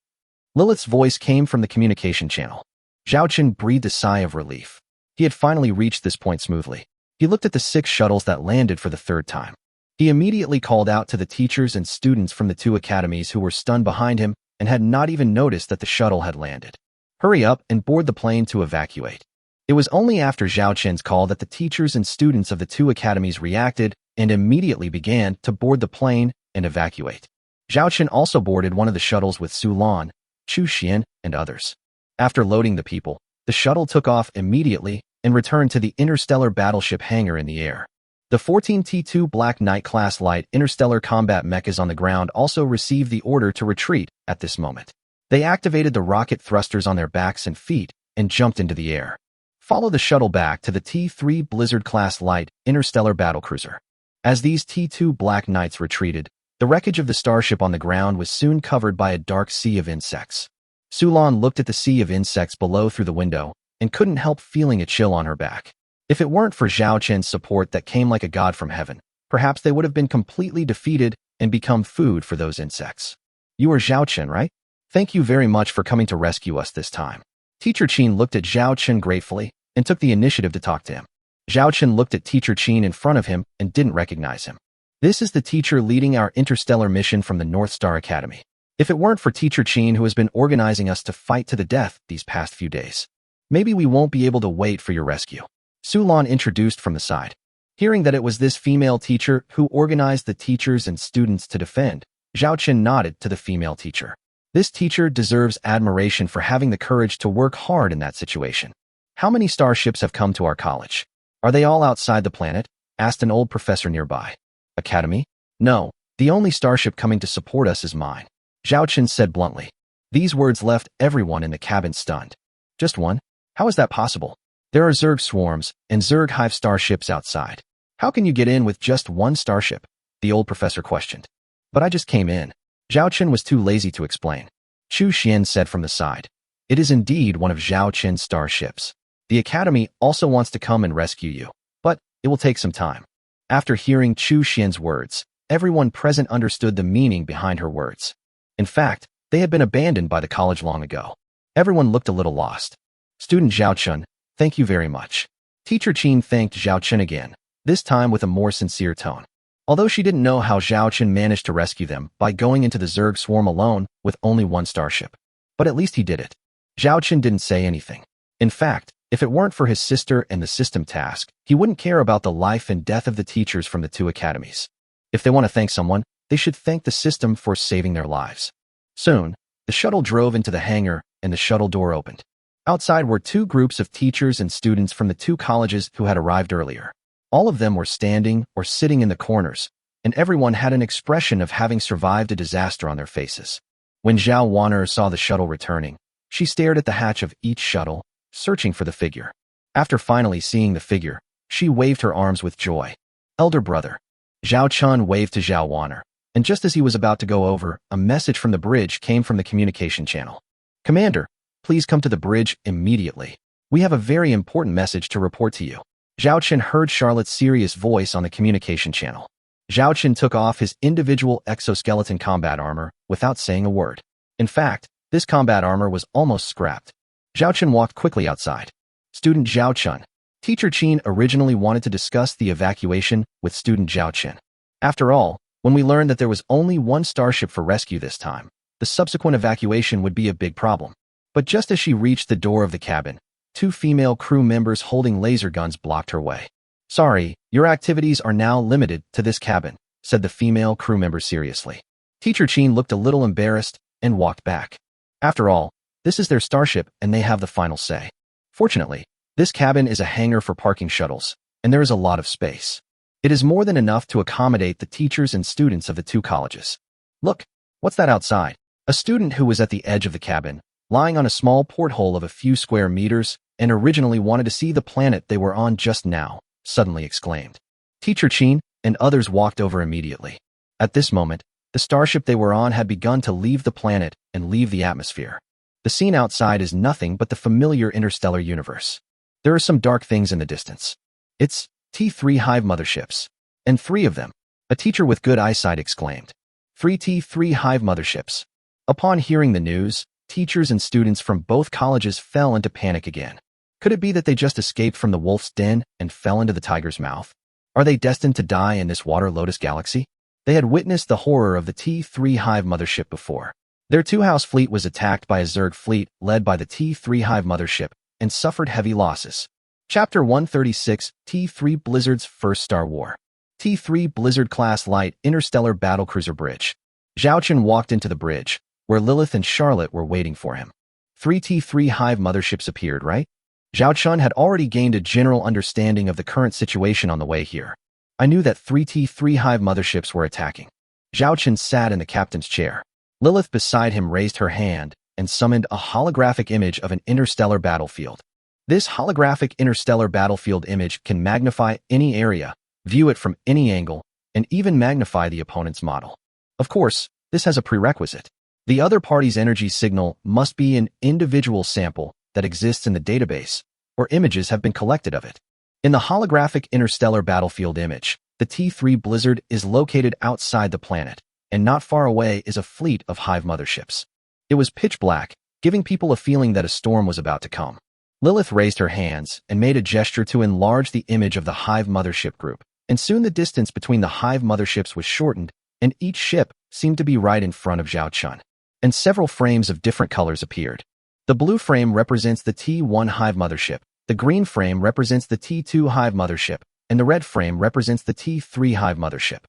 S1: Lilith's voice came from the communication channel. Zhao Chen breathed a sigh of relief. He had finally reached this point smoothly. He looked at the 6 shuttles that landed for the third time. He immediately called out to the teachers and students from the 2 academies who were stunned behind him and had not even noticed that the shuttle had landed. Hurry up and board the plane to evacuate. It was only after Zhao Chen's call that the teachers and students of the 2 academies reacted and immediately began to board the plane and evacuate. Zhao Chen also boarded one of the shuttles with Su Lan, Chu Xian, and others. After loading the people, the shuttle took off immediately and returned to the interstellar battleship hangar in the air. The 14 T-2 Black Knight-class light interstellar combat mechas on the ground also received the order to retreat at this moment. They activated the rocket thrusters on their backs and feet and jumped into the air. Follow the shuttle back to the T-3 Blizzard-class light interstellar battlecruiser. As these T-2 Black Knights retreated, the wreckage of the starship on the ground was soon covered by a dark sea of insects. Su Lan looked at the sea of insects below through the window and couldn't help feeling a chill on her back. If it weren't for Zhao Chen's support that came like a god from heaven, perhaps they would have been completely defeated and become food for those insects. You are Zhao Chen, right? Thank you very much for coming to rescue us this time. Teacher Qin looked at Zhao Chen gratefully and took the initiative to talk to him. Zhao Chen looked at Teacher Qin in front of him and didn't recognize him. This is the teacher leading our interstellar mission from the North Star Academy. If it weren't for Teacher Qin, who has been organizing us to fight to the death these past few days, maybe we won't be able to wait for your rescue. Su Lan introduced from the side. Hearing that it was this female teacher who organized the teachers and students to defend, Zhao Chen nodded to the female teacher. This teacher deserves admiration for having the courage to work hard in that situation. How many starships have come to our college? Are they all outside the planet? Asked an old professor nearby. Academy? No, the only starship coming to support us is mine. Zhao Chen said bluntly. These words left everyone in the cabin stunned. Just one? How is that possible? There are Zerg swarms and Zerg hive starships outside. How can you get in with just one starship? The old professor questioned. But I just came in. Zhao Chen was too lazy to explain. Chu Xian said from the side. It is indeed one of Zhao Chen's starships. The Academy also wants to come and rescue you, but it will take some time. After hearing Chu Xian's words, everyone present understood the meaning behind her words. In fact, they had been abandoned by the college long ago. Everyone looked a little lost. Student Zhao Chen, thank you very much. Teacher Qin thanked Zhao Chen again, this time with a more sincere tone. Although she didn't know how Zhao Chen managed to rescue them by going into the Zerg swarm alone with only one starship. But at least he did it. Zhao Chen didn't say anything. In fact, if it weren't for his sister and the system task, he wouldn't care about the life and death of the teachers from the 2 academies. If they want to thank someone, they should thank the system for saving their lives. Soon, the shuttle drove into the hangar and the shuttle door opened. Outside were 2 groups of teachers and students from the 2 colleges who had arrived earlier. All of them were standing or sitting in the corners, and everyone had an expression of having survived a disaster on their faces. When Zhao Wan'er saw the shuttle returning, she stared at the hatch of each shuttle, searching for the figure. After finally seeing the figure, she waved her arms with joy. Elder brother. Zhao Chun waved to Zhao Wan'er, and just as he was about to go over, a message from the bridge came from the communication channel. Commander, please come to the bridge immediately. We have a very important message to report to you. Zhao Chen heard Charlotte's serious voice on the communication channel. Zhao Chen took off his individual exoskeleton combat armor without saying a word. In fact, this combat armor was almost scrapped. Zhao Chen walked quickly outside. Student Zhao Chen. Teacher Qin originally wanted to discuss the evacuation with student Zhao Chen. After all, When we learned that there was only one starship for rescue this time, the subsequent evacuation would be a big problem. But just as she reached the door of the cabin, two female crew members holding laser guns blocked her way. "Sorry, your activities are now limited to this cabin," said the female crew member seriously. Teacher Chin looked a little embarrassed and walked back. After all, this is their starship and they have the final say. Fortunately, this cabin is a hangar for parking shuttles, and there is a lot of space. It is more than enough to accommodate the teachers and students of the two colleges. "Look, what's that outside?" A student who was at the edge of the cabin, lying on a small porthole of a few square meters, and originally wanted to see the planet they were on just now, suddenly exclaimed. Teacher Chin and others walked over immediately. At this moment, the starship they were on had begun to leave the planet and leave the atmosphere. The scene outside is nothing but the familiar interstellar universe. There are some dark things in the distance. It's T3 Hive motherships. And 3 of them, a teacher with good eyesight exclaimed. 3 T3 Hive motherships. Upon hearing the news, teachers and students from both colleges fell into panic again. Could it be that they just escaped from the wolf's den and fell into the tiger's mouth? Are they destined to die in this water lotus galaxy? They had witnessed the horror of the T3 Hive mothership before. Their two-house fleet was attacked by a Zerg fleet led by the T3 Hive mothership and suffered heavy losses. Chapter 136, T3 Blizzard's First Star War. T3 Blizzard-class light interstellar battlecruiser bridge. Zhao Chen walked into the bridge, where Lilith and Charlotte were waiting for him. 3 T3 Hive motherships appeared, right? Zhao Chen had already gained a general understanding of the current situation on the way here. I knew that 3 T3 Hive motherships were attacking. Zhao Chen sat in the captain's chair. Lilith beside him raised her hand and summoned a holographic image of an interstellar battlefield. This holographic interstellar battlefield image can magnify any area, view it from any angle, and even magnify the opponent's model. Of course, this has a prerequisite. The other party's energy signal must be an individual sample that exists in the database, or images have been collected of it. In the holographic interstellar battlefield image, the T3 Blizzard is located outside the planet, and not far away is a fleet of Hive motherships. It was pitch black, giving people a feeling that a storm was about to come. Lilith raised her hands and made a gesture to enlarge the image of the Hive mothership group, and soon the distance between the Hive motherships was shortened, and each ship seemed to be right in front of Zhao Chen. And several frames of different colors appeared. The blue frame represents the T1 Hive mothership, the green frame represents the T2 Hive mothership, and the red frame represents the T3 Hive mothership.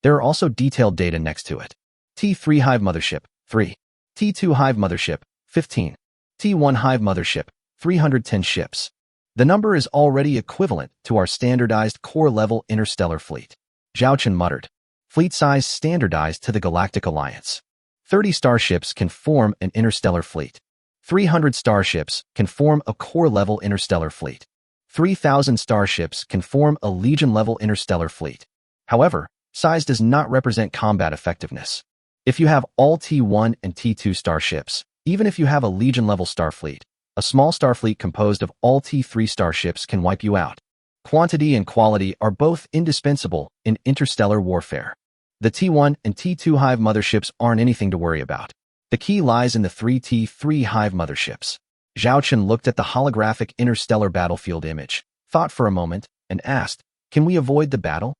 S1: There are also detailed data next to it. T3 Hive mothership, 3. T2 Hive mothership, 15. T1 Hive mothership, 310 ships. The number is already equivalent to our standardized core-level interstellar fleet. Zhao Chen muttered. Fleet size standardized to the Galactic Alliance. 30 starships can form an interstellar fleet. 300 starships can form a core-level interstellar fleet. 3,000 starships can form a Legion-level interstellar fleet. However, size does not represent combat effectiveness. If you have all T1 and T2 starships, even if you have a Legion-level starfleet, a small starfleet composed of all T3 starships can wipe you out. Quantity and quality are both indispensable in interstellar warfare. The T1 and T2 Hive motherships aren't anything to worry about. The key lies in the 3 T3 Hive motherships. Zhao Chen looked at the holographic interstellar battlefield image, thought for a moment, and asked, "Can we avoid the battle?"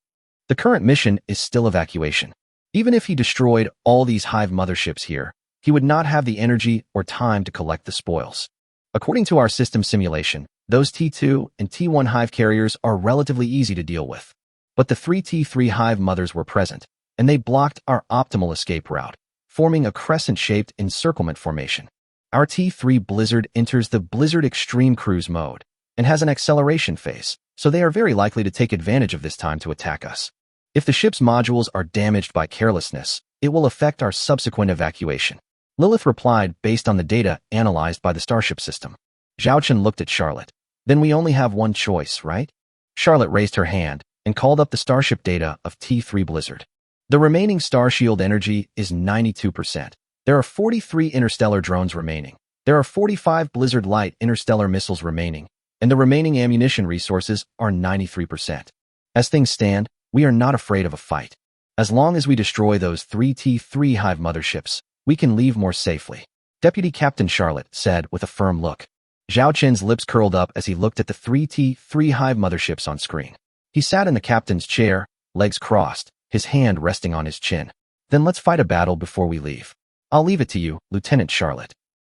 S1: The current mission is still evacuation. Even if he destroyed all these Hive motherships here, he would not have the energy or time to collect the spoils. According to our system simulation, those T2 and T1 Hive carriers are relatively easy to deal with. But the 3 T3 Hive mothers were present, and they blocked our optimal escape route, forming a crescent-shaped encirclement formation. Our T3 Blizzard enters the Blizzard Extreme Cruise mode and has an acceleration phase, so they are very likely to take advantage of this time to attack us. If the ship's modules are damaged by carelessness, it will affect our subsequent evacuation. Lilith replied based on the data analyzed by the Starship system. Zhao Chen looked at Charlotte. Then we only have one choice, right? Charlotte raised her hand and called up the Starship data of T3 Blizzard. The remaining Starshield energy is 92%. There are 43 interstellar drones remaining. There are 45 Blizzard Light interstellar missiles remaining, and the remaining ammunition resources are 93%. As things stand, we are not afraid of a fight. As long as we destroy those 3 T3 Hive motherships, we can leave more safely. Deputy Captain Charlotte said with a firm look. Zhao Chen's lips curled up as he looked at the 3 T3 Hive motherships on screen. He sat in the captain's chair, legs crossed, his hand resting on his chin. Then let's fight a battle before we leave. I'll leave it to you, Lieutenant Charlotte.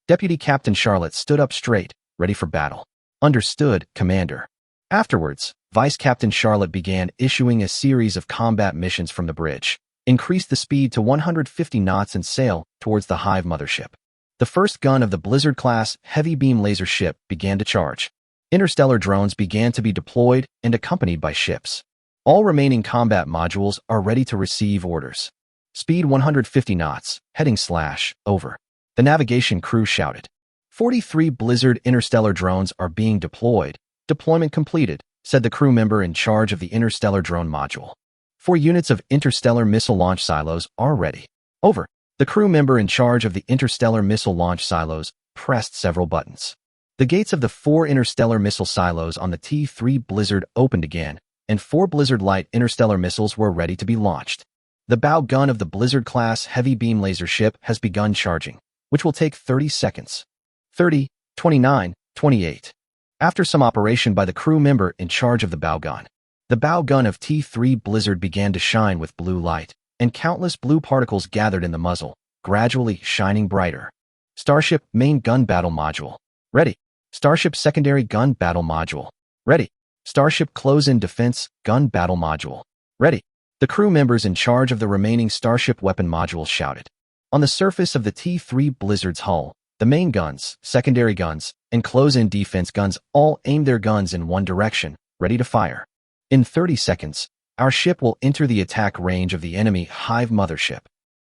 S1: Deputy Captain Charlotte stood up straight, ready for battle. Understood, Commander. Afterwards, Vice Captain Charlotte began issuing a series of combat missions from the bridge. Increase the speed to 150 knots and sail towards the Hive mothership. The first gun of the Blizzard-class heavy beam laser ship began to charge. Interstellar drones began to be deployed and accompanied by ships. All remaining combat modules are ready to receive orders. Speed 150 knots, heading / over. The navigation crew shouted. 43 Blizzard interstellar drones are being deployed. Deployment completed, said the crew member in charge of the interstellar drone module. 4 units of interstellar missile launch silos are ready. Over. The crew member in charge of the interstellar missile launch silos pressed several buttons. The gates of the 4 interstellar missile silos on the T-3 Blizzard opened again, and 4 Blizzard light interstellar missiles were ready to be launched. The bow gun of the Blizzard-class heavy beam laser ship has begun charging, which will take 30 seconds. 30, 29, 28. After some operation by the crew member in charge of the bow gun of T-3 Blizzard began to shine with blue light, and countless blue particles gathered in the muzzle, gradually shining brighter. Starship Main Gun Battle Module. Ready. Starship Secondary Gun Battle Module. Ready. Starship Close-In Defense Gun Battle Module. Ready. The crew members in charge of the remaining Starship Weapon Modules shouted. On the surface of the T-3 Blizzard's hull, the main guns, secondary guns, and close-in defense guns all aim their guns in one direction, ready to fire. In 30 seconds, our ship will enter the attack range of the enemy Hive mothership,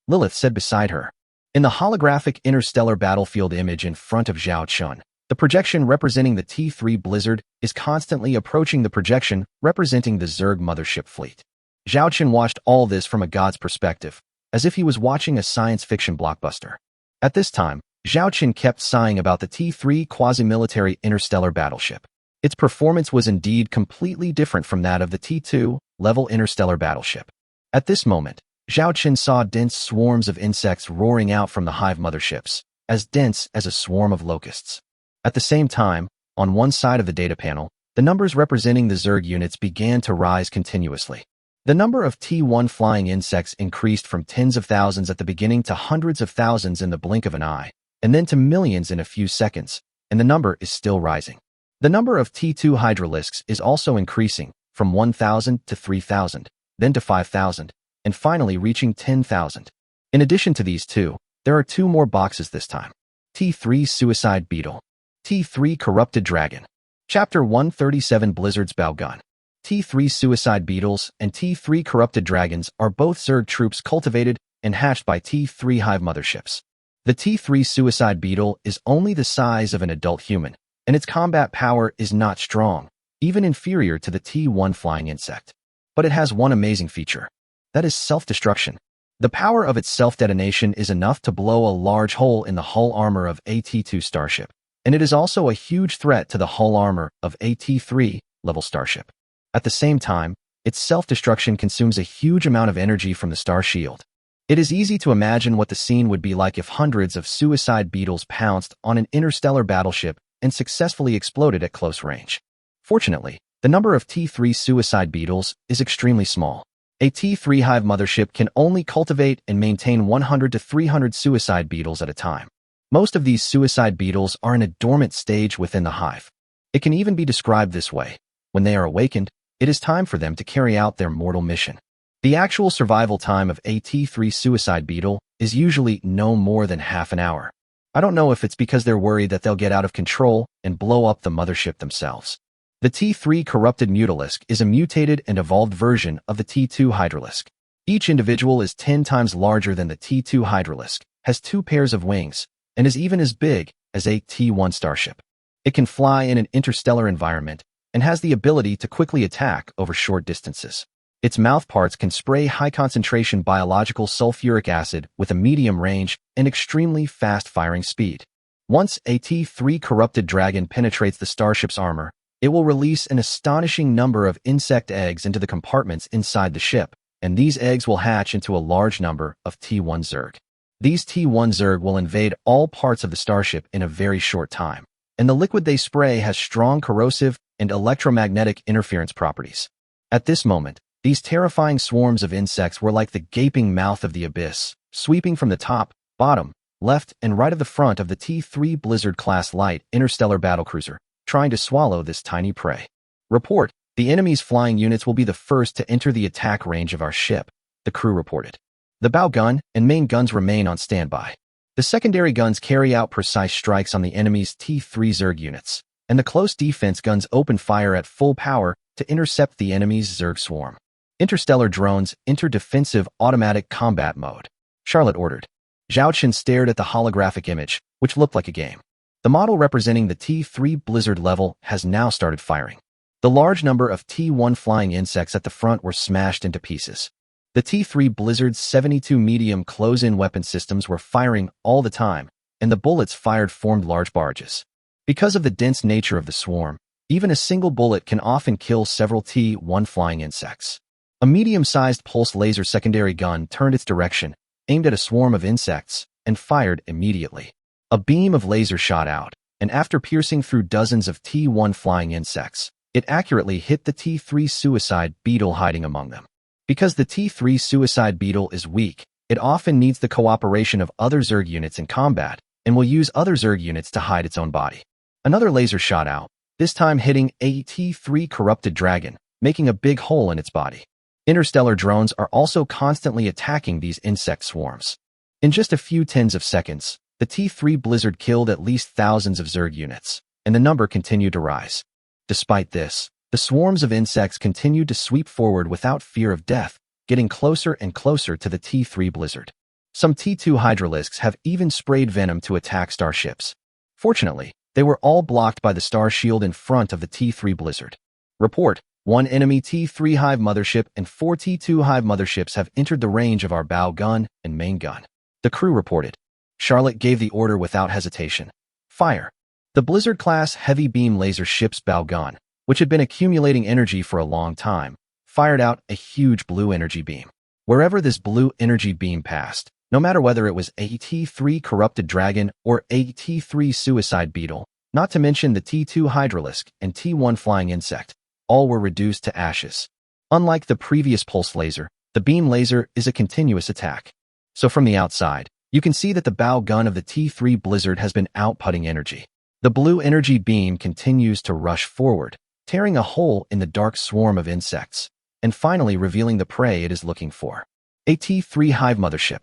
S1: Lilith said beside her. In the holographic interstellar battlefield image in front of Zhao Chun, the projection representing the T-3 Blizzard is constantly approaching the projection representing the Zerg mothership fleet. Zhao Chun watched all this from a god's perspective, as if he was watching a science fiction blockbuster. At this time, Zhao Chun kept sighing about the T-3 quasi-military interstellar battleship. Its performance was indeed completely different from that of the T-2 level interstellar battleship. At this moment, Zhao Chun saw dense swarms of insects roaring out from the Hive motherships, as dense as a swarm of locusts. At the same time, on one side of the data panel, the numbers representing the Zerg units began to rise continuously. The number of T-1 flying insects increased from tens of thousands at the beginning to hundreds of thousands in the blink of an eye, and then to millions in a few seconds, and the number is still rising. The number of T-2 hydralisks is also increasing, from 1,000 to 3,000, then to 5,000, and finally reaching 10,000. In addition to these two, there are 2 more boxes this time. T-3 Suicide Beetle. T-3 Corrupted Dragon. Chapter 137 Blizzard's Bow Gun. T-3 Suicide Beetles and T-3 Corrupted Dragons are both Zerg troops cultivated and hatched by T-3 Hive motherships. The T-3 Suicide Beetle is only the size of an adult human, and its combat power is not strong, even inferior to the T-1 flying insect. But it has one amazing feature. That is self-destruction. The power of its self-detonation is enough to blow a large hole in the hull armor of a T-2 starship, and it is also a huge threat to the hull armor of a T-3 level starship. At the same time, its self-destruction consumes a huge amount of energy from the star shield. It is easy to imagine what the scene would be like if hundreds of suicide beetles pounced on an interstellar battleship and successfully exploded at close range. Fortunately, the number of T-3 suicide beetles is extremely small. A T-3 Hive mothership can only cultivate and maintain 100 to 300 suicide beetles at a time. Most of these suicide beetles are in a dormant stage within the hive. It can even be described this way. When they are awakened, it is time for them to carry out their mortal mission. The actual survival time of a T-3 suicide beetle is usually no more than half an hour. I don't know if it's because they're worried that they'll get out of control and blow up the mothership themselves. The T-3 Corrupted Mutalisk is a mutated and evolved version of the T-2 Hydralisk. Each individual is 10 times larger than the T-2 Hydralisk, has 2 pairs of wings, and is even as big as a T-1 starship. It can fly in an interstellar environment and has the ability to quickly attack over short distances. Its mouth parts can spray high-concentration biological sulfuric acid with a medium range and extremely fast-firing speed. Once a T-3 Corrupted Dragon penetrates the starship's armor, it will release an astonishing number of insect eggs into the compartments inside the ship, and these eggs will hatch into a large number of T-1 Zerg. These T-1 Zerg will invade all parts of the starship in a very short time, and the liquid they spray has strong corrosive and electromagnetic interference properties. At this moment, These terrifying swarms of insects were like the gaping mouth of the abyss, sweeping from the top, bottom, left, and right of the front of the T-3 Blizzard-class light interstellar battlecruiser, trying to swallow this tiny prey. Report, the enemy's flying units will be the first to enter the attack range of our ship, the crew reported. The bow gun and main guns remain on standby. The secondary guns carry out precise strikes on the enemy's T-3 Zerg units, and the close defense guns open fire at full power to intercept the enemy's Zerg swarm. Interstellar drones enter defensive automatic combat mode, Charlotte ordered. Zhao Chen stared at the holographic image, which looked like a game. The model representing the T-3 Blizzard level has now started firing. The large number of T-1 flying insects at the front were smashed into pieces. The T-3 Blizzard's 72 medium close-in weapon systems were firing all the time, and the bullets fired formed large barges. Because of the dense nature of the swarm, even a single bullet can often kill several T-1 flying insects. A medium-sized pulse laser secondary gun turned its direction, aimed at a swarm of insects, and fired immediately. A beam of laser shot out, and after piercing through dozens of T-1 flying insects, it accurately hit the T-3 suicide beetle hiding among them. Because the T-3 suicide beetle is weak, it often needs the cooperation of other Zerg units in combat, and will use other Zerg units to hide its own body. Another laser shot out, this time hitting a T-3 corrupted dragon, making a big hole in its body. Interstellar drones are also constantly attacking these insect swarms. In just a few tens of seconds, the T-3 Blizzard killed at least thousands of Zerg units, and the number continued to rise. Despite this, the swarms of insects continued to sweep forward without fear of death, getting closer and closer to the T-3 Blizzard. Some T-2 Hydralisks have even sprayed venom to attack starships. Fortunately, they were all blocked by the star shield in front of the T-3 Blizzard. Report, 1 enemy T-3 Hive mothership and 4 T-2 Hive motherships have entered the range of our bow gun and main gun, the crew reported. Charlotte gave the order without hesitation. Fire. The Blizzard-class heavy beam laser ship's bow gun, which had been accumulating energy for a long time, fired out a huge blue energy beam. Wherever this blue energy beam passed, no matter whether it was a T-3 corrupted dragon or a T-3 suicide beetle, not to mention the T-2 Hydralisk and T-1 flying insect, all were reduced to ashes. Unlike the previous pulse laser, the beam laser is a continuous attack. So from the outside, you can see that the bow gun of the T-3 Blizzard has been outputting energy. The blue energy beam continues to rush forward, tearing a hole in the dark swarm of insects, and finally revealing the prey it is looking for. A T-3 Hive mothership.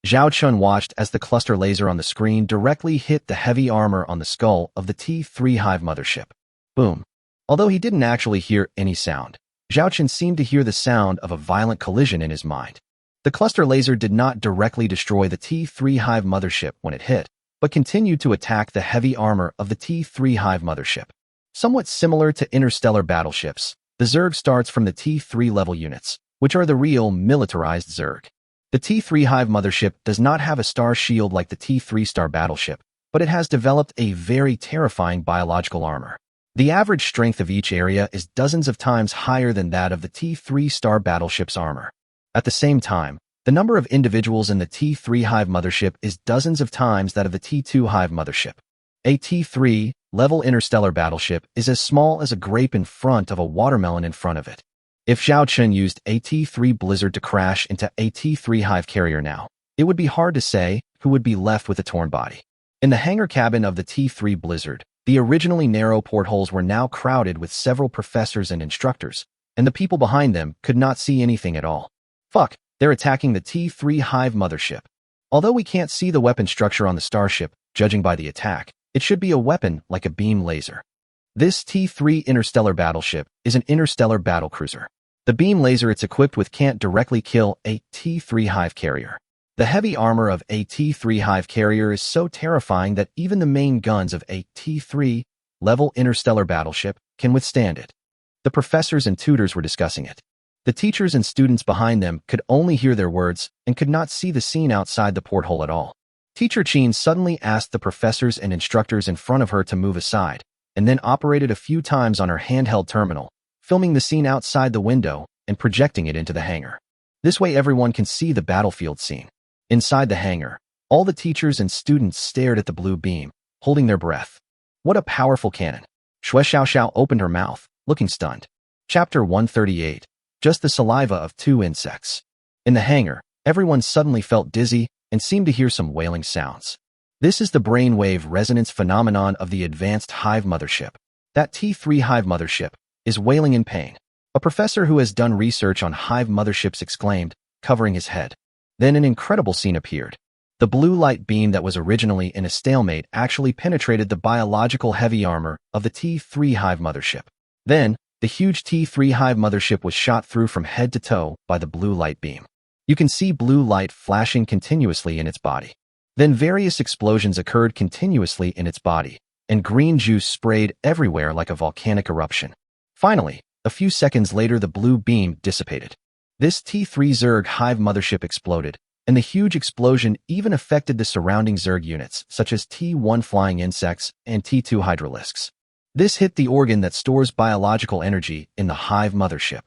S1: Zhao Chun watched as the cluster laser on the screen directly hit the heavy armor on the skull of the T-3 Hive mothership. Boom. Although he didn't actually hear any sound, Zhao Chun seemed to hear the sound of a violent collision in his mind. The cluster laser did not directly destroy the T-3 Hive mothership when it hit, but continued to attack the heavy armor of the T-3 Hive mothership. Somewhat similar to interstellar battleships, the Zerg starts from the T-3 level units, which are the real militarized Zerg. The T-3 Hive mothership does not have a star shield like the T-3 star battleship, but it has developed a very terrifying biological armor. The average strength of each area is dozens of times higher than that of the T-3 star battleship's armor. At the same time, the number of individuals in the T-3 Hive mothership is dozens of times that of the T-2 Hive mothership. A T-3 level interstellar battleship is as small as a grape in front of a watermelon in front of it. If Zhao Chun used a T-3 Blizzard to crash into a T-3 Hive carrier now, it would be hard to say who would be left with a torn body. In the hangar cabin of the T-3 Blizzard, the originally narrow portholes were now crowded with several professors and instructors, and the people behind them could not see anything at all. Fuck, they're attacking the T-3 Hive mothership. Although we can't see the weapon structure on the starship, judging by the attack, it should be a weapon like a beam laser. This T-3 interstellar battleship is an interstellar battlecruiser. The beam laser it's equipped with can't directly kill a T-3 Hive carrier. The heavy armor of a T-3 Hive carrier is so terrifying that even the main guns of a T-3 level interstellar battleship can withstand it. The professors and tutors were discussing it. The teachers and students behind them could only hear their words and could not see the scene outside the porthole at all. Teacher Chin suddenly asked the professors and instructors in front of her to move aside, and then operated a few times on her handheld terminal, filming the scene outside the window and projecting it into the hangar. This way everyone can see the battlefield scene. Inside the hangar, all the teachers and students stared at the blue beam, holding their breath. What a powerful cannon. Shui Xiaoxiao opened her mouth, looking stunned. Chapter 138. just the saliva of 2 insects. In the hangar, everyone suddenly felt dizzy and seemed to hear some wailing sounds. This is the brainwave resonance phenomenon of the advanced hive mothership. That T3 hive mothership is wailing in pain. A professor who has done research on hive motherships exclaimed, covering his head. Then an incredible scene appeared. The blue light beam that was originally in a stalemate actually penetrated the biological heavy armor of the T3 hive mothership. Then, the huge T3 hive mothership was shot through from head to toe by the blue light beam. You can see blue light flashing continuously in its body. Then various explosions occurred continuously in its body, and green juice sprayed everywhere like a volcanic eruption. Finally, a few seconds later the blue beam dissipated. This T3 Zerg hive mothership exploded, and the huge explosion even affected the surrounding Zerg units, such as T1 flying insects and T2 hydralisks. This hit the organ that stores biological energy in the hive mothership.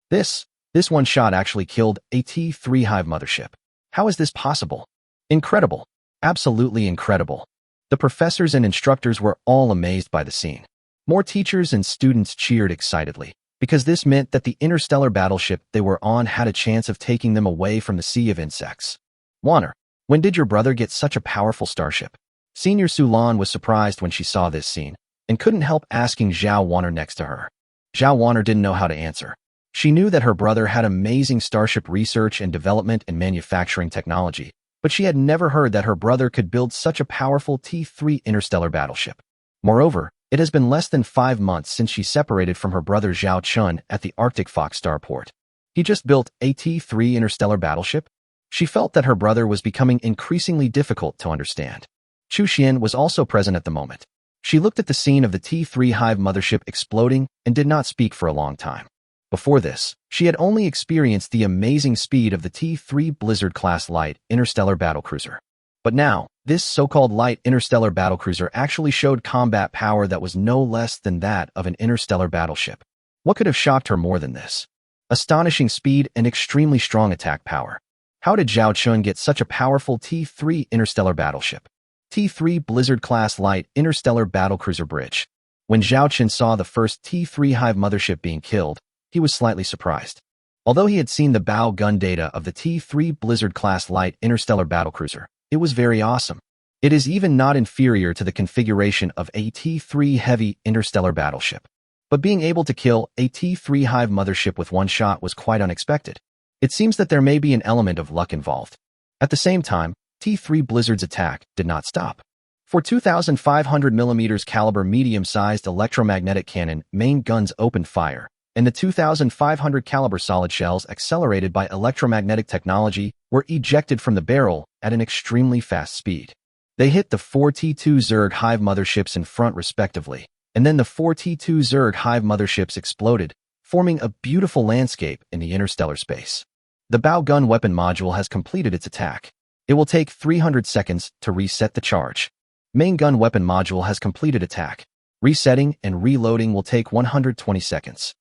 S1: This one shot actually killed a T3 hive mothership. How is this possible? Incredible. Absolutely incredible. The professors and instructors were all amazed by the scene. More teachers and students cheered excitedly, because this meant that the interstellar battleship they were on had a chance of taking them away from the sea of insects. Warner, when did your brother get such a powerful starship? Senior Sulan was surprised when she saw this scene, and couldn't help asking Zhao Warner next to her. Zhao Warner didn't know how to answer. She knew that her brother had amazing starship research and development and manufacturing technology, but she had never heard that her brother could build such a powerful T3 interstellar battleship. Moreover, it has been less than 5 months since she separated from her brother Zhao Chun at the Arctic Fox starport. He just built a T3 interstellar battleship? She felt that her brother was becoming increasingly difficult to understand. Chu Xian was also present at the moment. She looked at the scene of the T3 hive mothership exploding and did not speak for a long time. Before this, she had only experienced the amazing speed of the T3 Blizzard-class light interstellar battlecruiser. But now, this so-called light interstellar battlecruiser actually showed combat power that was no less than that of an interstellar battleship. What could have shocked her more than this? Astonishing speed and extremely strong attack power. How did Zhao Chun get such a powerful T3 interstellar battleship? T3 Blizzard-class light interstellar battlecruiser bridge. When Zhao Chun saw the first T3 hive mothership being killed, he was slightly surprised. Although he had seen the bow gun data of the T3 Blizzard-class light interstellar battlecruiser, it was very awesome. It is even not inferior to the configuration of a T3 heavy interstellar battleship. But being able to kill a T3 hive mothership with one shot was quite unexpected. It seems that there may be an element of luck involved. At the same time, T3 Blizzard's attack did not stop. For 2,500mm caliber medium-sized electromagnetic cannon, main guns opened fire, and the 2,500 caliber solid shells accelerated by electromagnetic technology were ejected from the barrel at an extremely fast speed. They hit the 4 T2 Zerg hive motherships in front respectively, and then the 4 T2 Zerg hive motherships exploded, forming a beautiful landscape in the interstellar space. The bow gun weapon module has completed its attack. It will take 300 seconds to reset the charge. Main gun weapon module has completed attack. Resetting and reloading will take 120 seconds.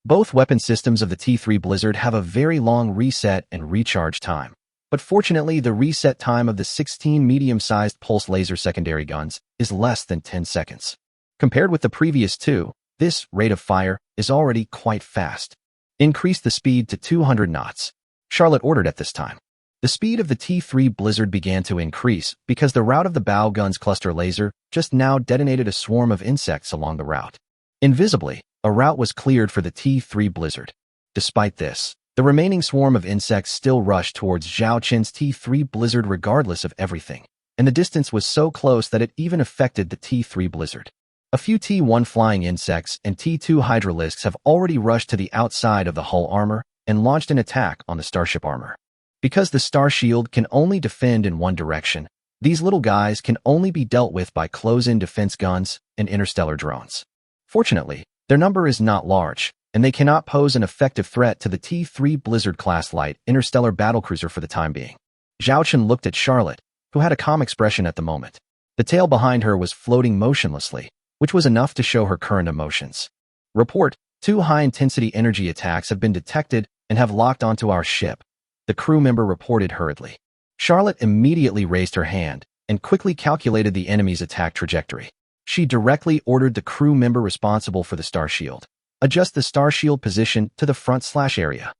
S1: Both weapon systems of the T3 Blizzard have a very long reset and recharge time. But fortunately, the reset time of the 16 medium-sized pulse laser secondary guns is less than 10 seconds. Compared with the previous two, this rate of fire is already quite fast. Increase the speed to 200 knots. Charlotte ordered at this time. The speed of the T3 Blizzard began to increase because the route of the bow gun's cluster laser just now detonated a swarm of insects along the route. Invisibly, a route was cleared for the T3 Blizzard. Despite this, the remaining swarm of insects still rushed towards Zhao Chen's T3 Blizzard regardless of everything, and the distance was so close that it even affected the T3 Blizzard. A few T1 flying insects and T2 hydralisks have already rushed to the outside of the hull armor and launched an attack on the starship armor. Because the star shield can only defend in one direction, these little guys can only be dealt with by close-in defense guns and interstellar drones. Fortunately, their number is not large, and they cannot pose an effective threat to the T3 Blizzard-class light interstellar battlecruiser for the time being. Zhao Chen looked at Charlotte, who had a calm expression at the moment. The tail behind her was floating motionlessly, which was enough to show her current emotions. Report, 2 high-intensity energy attacks have been detected and have locked onto our ship, the crew member reported hurriedly. Charlotte immediately raised her hand and quickly calculated the enemy's attack trajectory. She directly ordered the crew member responsible for the star shield. Adjust the star shield position to the front / area.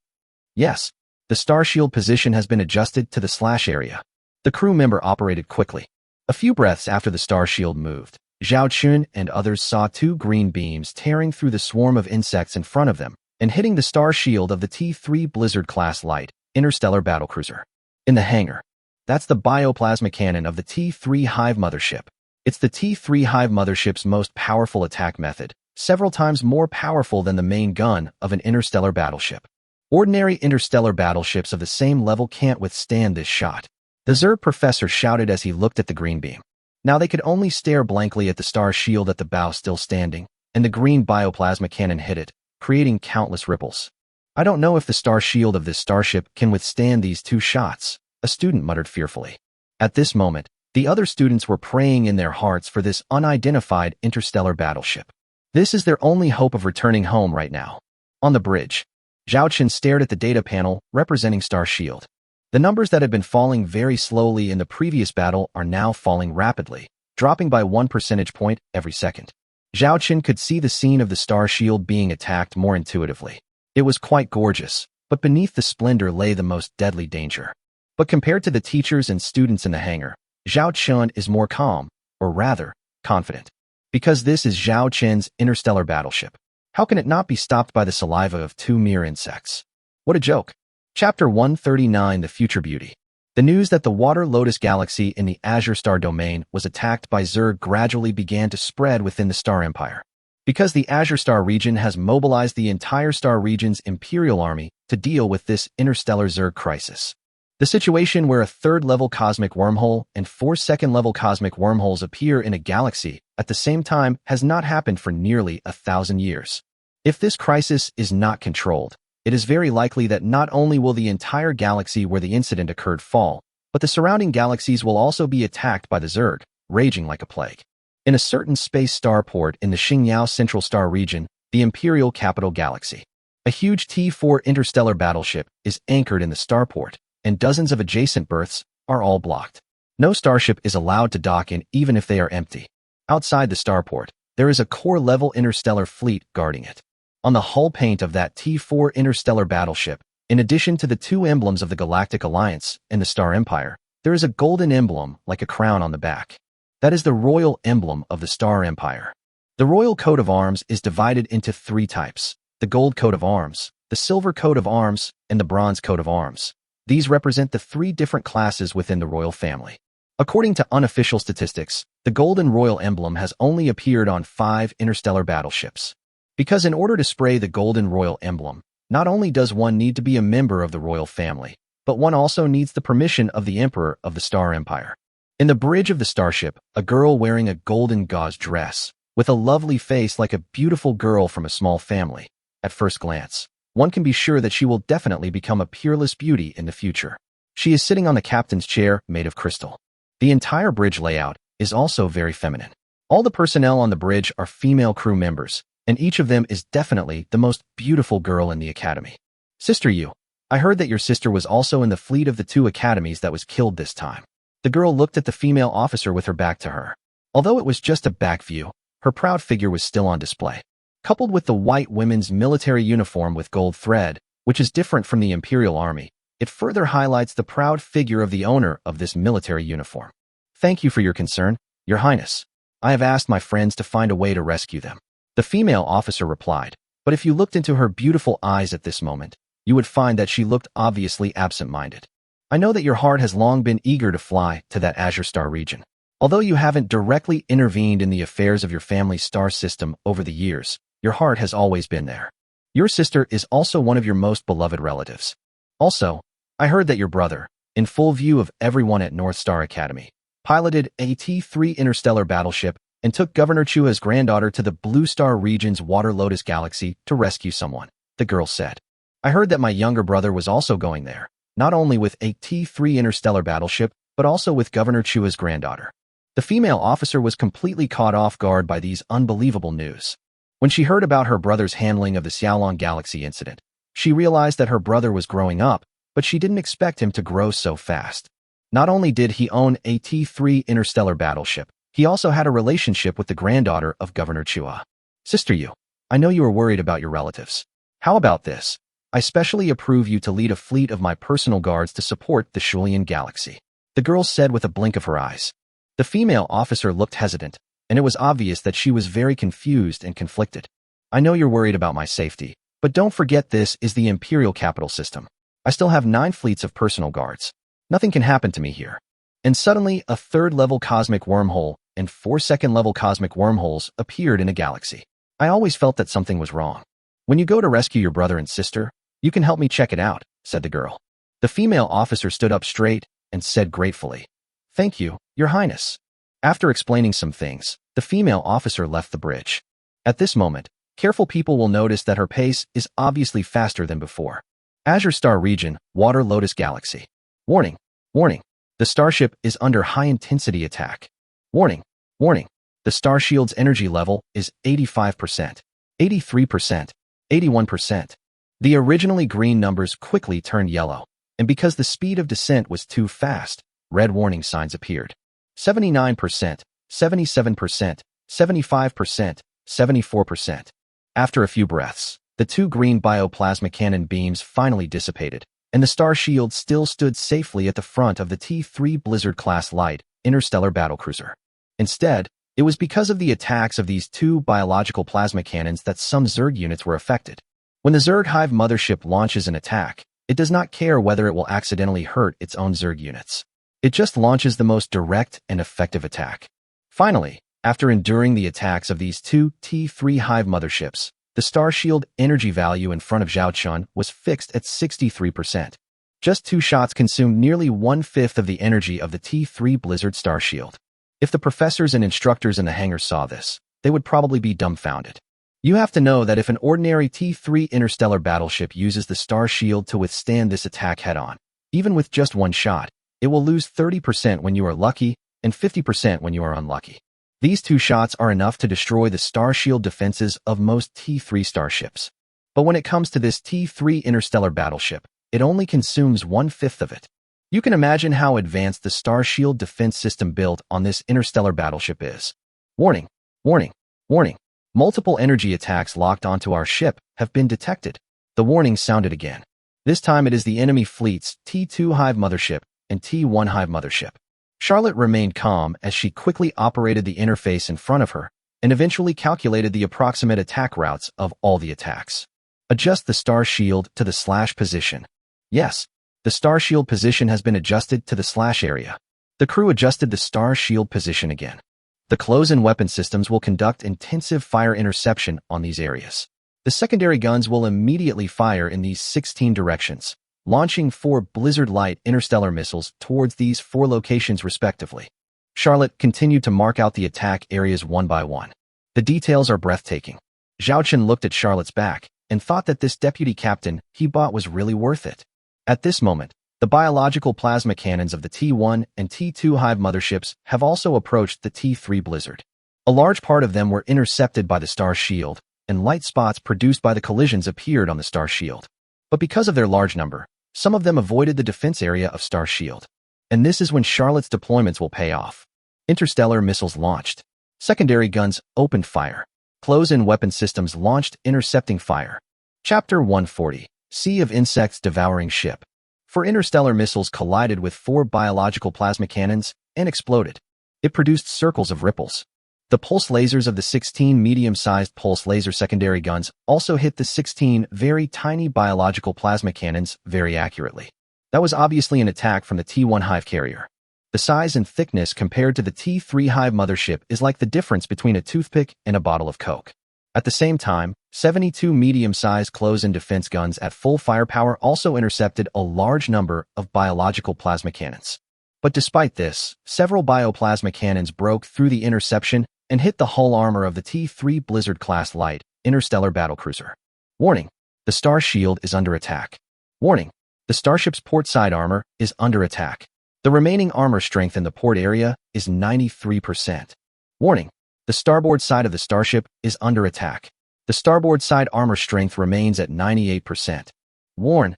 S1: Yes, the star shield position has been adjusted to the / area. The crew member operated quickly. A few breaths after the star shield moved, Zhao Chun and others saw two green beams tearing through the swarm of insects in front of them and hitting the star shield of the T-3 Blizzard-class light interstellar battlecruiser. In the hangar. That's the bioplasma cannon of the T-3 Hive mothership. It's the T-3 Hive mothership's most powerful attack method, several times more powerful than the main gun of an interstellar battleship. Ordinary interstellar battleships of the same level can't withstand this shot. The Zerg professor shouted as he looked at the green beam. Now they could only stare blankly at the star shield at the bow still standing, and the green bioplasma cannon hit it, creating countless ripples. I don't know if the star shield of this starship can withstand these two shots, a student muttered fearfully. At this moment, the other students were praying in their hearts for this unidentified interstellar battleship. This is their only hope of returning home right now. On the bridge, Zhao Chen stared at the data panel representing Star Shield. The numbers that had been falling very slowly in the previous battle are now falling rapidly, dropping by 1 percentage point every second. Zhao Chen could see the scene of the Star Shield being attacked more intuitively. It was quite gorgeous, but beneath the splendor lay the most deadly danger. But compared to the teachers and students in the hangar, Zhao Chen is more calm, or rather, confident. Because this is Zhao Chen's interstellar battleship. How can it not be stopped by the saliva of two mere insects? What a joke. Chapter 139 The Future Beauty. The news that the Water Lotus Galaxy in the Azure Star domain was attacked by Zerg gradually began to spread within the Star Empire. Because the Azure Star region has mobilized the entire Star region's Imperial Army to deal with this interstellar Zerg crisis. The situation where a third-level cosmic wormhole and 4 second-level cosmic wormholes appear in a galaxy at the same time has not happened for nearly 1,000 years. If this crisis is not controlled, it is very likely that not only will the entire galaxy where the incident occurred fall, but the surrounding galaxies will also be attacked by the Zerg, raging like a plague. In a certain space starport in the Xingyao Central Star region, the Imperial Capital Galaxy, a huge T-4 interstellar battleship is anchored in the starport, and dozens of adjacent berths are all blocked. No starship is allowed to dock in even if they are empty. Outside the starport, there is a core-level interstellar fleet guarding it. On the hull paint of that T-4 interstellar battleship, in addition to the two emblems of the Galactic Alliance and the Star Empire, there is a golden emblem like a crown on the back. That is the royal emblem of the Star Empire. The royal coat of arms is divided into 3 types: the gold coat of arms, the silver coat of arms, and the bronze coat of arms. These represent the 3 different classes within the royal family. According to unofficial statistics, the golden royal emblem has only appeared on 5 interstellar battleships. Because in order to spray the golden royal emblem, not only does one need to be a member of the royal family, but one also needs the permission of the Emperor of the Star Empire. In the bridge of the starship, a girl wearing a golden gauze dress, with a lovely face like a beautiful girl from a small family. At first glance, one can be sure that she will definitely become a peerless beauty in the future. She is sitting on the captain's chair made of crystal. The entire bridge layout is also very feminine. All the personnel on the bridge are female crew members, and each of them is definitely the most beautiful girl in the academy. Sister Yu, I heard that your sister was also in the fleet of the 2 academies that was killed this time. The girl looked at the female officer with her back to her. Although it was just a back view, her proud figure was still on display. Coupled with the white women's military uniform with gold thread, which is different from the Imperial Army, it further highlights the proud figure of the owner of this military uniform. Thank you for your concern, Your Highness. I have asked my friends to find a way to rescue them. The female officer replied, but if you looked into her beautiful eyes at this moment, you would find that she looked obviously absent-minded. I know that your heart has long been eager to fly to that Azure Star region. Although you haven't directly intervened in the affairs of your family's star system over the years, your heart has always been there. Your sister is also one of your most beloved relatives. Also, I heard that your brother, in full view of everyone at North Star Academy, piloted a T-3 interstellar battleship and took Governor Chua's granddaughter to the Blue Star region's Water Lotus Galaxy to rescue someone, the girl said. I heard that my younger brother was also going there, not only with a T-3 interstellar battleship, but also with Governor Chua's granddaughter. The female officer was completely caught off guard by these unbelievable news. When she heard about her brother's handling of the Xiaolong Galaxy incident, she realized that her brother was growing up, but she didn't expect him to grow so fast. Not only did he own a T-3 interstellar battleship, he also had a relationship with the granddaughter of Governor Chua. Sister Yu, I know you are worried about your relatives. How about this? I specially approve you to lead a fleet of my personal guards to support the Shulian galaxy. The girl said with a blink of her eyes. The female officer looked hesitant, and it was obvious that she was very confused and conflicted. I know you're worried about my safety, but don't forget this is the Imperial capital system. I still have 9 fleets of personal guards. Nothing can happen to me here. And suddenly, a 3rd-level cosmic wormhole and 4 second-level cosmic wormholes appeared in a galaxy. I always felt that something was wrong. When you go to rescue your brother and sister, you can help me check it out, said the girl. The female officer stood up straight and said gratefully, Thank you, Your Highness. After explaining some things, the female officer left the bridge. At this moment, careful people will notice that her pace is obviously faster than before. Azure Star Region, Water Lotus Galaxy. Warning, warning. The starship is under high-intensity attack. Warning, warning. The star shield's energy level is 85%, 83%, 81%. The originally green numbers quickly turned yellow, and because the speed of descent was too fast, red warning signs appeared. 79%, 77%, 75%, 74%. After a few breaths, the 2 green bioplasma cannon beams finally dissipated, and the star shield still stood safely at the front of the T-3 Blizzard-class light interstellar battlecruiser. Instead, it was because of the attacks of these 2 biological plasma cannons that some Zerg units were affected. When the Zerg Hive mothership launches an attack, it does not care whether it will accidentally hurt its own Zerg units. It just launches the most direct and effective attack. Finally, after enduring the attacks of these 2 T-3 Hive motherships, the star shield energy value in front of Zhao Chun was fixed at 63%. Just 2 shots consumed nearly 1/5 of the energy of the T-3 Blizzard star shield. If the professors and instructors in the hangar saw this, they would probably be dumbfounded. You have to know that if an ordinary T-3 interstellar battleship uses the star shield to withstand this attack head-on, even with just 1 shot, it will lose 30% when you are lucky and 50% when you are unlucky. These 2 shots are enough to destroy the star shield defenses of most T-3 starships. But when it comes to this T-3 interstellar battleship, it only consumes 1/5 of it. You can imagine how advanced the star shield defense system built on this interstellar battleship is. Warning, warning, warning. Multiple energy attacks locked onto our ship have been detected. The warning sounded again. This time it is the enemy fleet's T-2 Hive mothership and T-1 Hive mothership. Charlotte remained calm as she quickly operated the interface in front of her and eventually calculated the approximate attack routes of all the attacks. Adjust the star shield to the / position. Yes, the star shield position has been adjusted to the / area. The crew adjusted the star shield position again. The close-in weapon systems will conduct intensive fire interception on these areas. The secondary guns will immediately fire in these 16 directions, launching 4 Blizzard Light interstellar missiles towards these 4 locations respectively. Charlotte continued to mark out the attack areas one by one. The details are breathtaking. Zhao Chen looked at Charlotte's back and thought that this deputy captain he bought was really worth it. At this moment, the biological plasma cannons of the T-1 and T-2 Hive motherships have also approached the T-3 Blizzard. A large part of them were intercepted by the star shield, and light spots produced by the collisions appeared on the star shield. But because of their large number, some of them avoided the defense area of star shield. And this is when Charlotte's deployments will pay off. Interstellar missiles launched. Secondary guns opened fire. Close-in weapon systems launched intercepting fire. Chapter 140, Sea of Insects Devouring Ship. 4 interstellar missiles collided with 4 biological plasma cannons and exploded. It produced circles of ripples. The pulse lasers of the 16 medium-sized pulse laser secondary guns also hit the 16 very tiny biological plasma cannons very accurately. That was obviously an attack from the T-1 Hive carrier. The size and thickness compared to the T-3 Hive mothership is like the difference between a toothpick and a bottle of Coke. At the same time, 72 medium-sized close-in defense guns at full firepower also intercepted a large number of biological plasma cannons. But despite this, several bioplasma cannons broke through the interception and hit the hull armor of the T-3 Blizzard-class light interstellar battlecruiser. Warning, the star shield is under attack. Warning, the starship's port side armor is under attack. The remaining armor strength in the port area is 93%. Warning, the starboard side of the starship is under attack. The starboard side armor strength remains at 98%. Warn,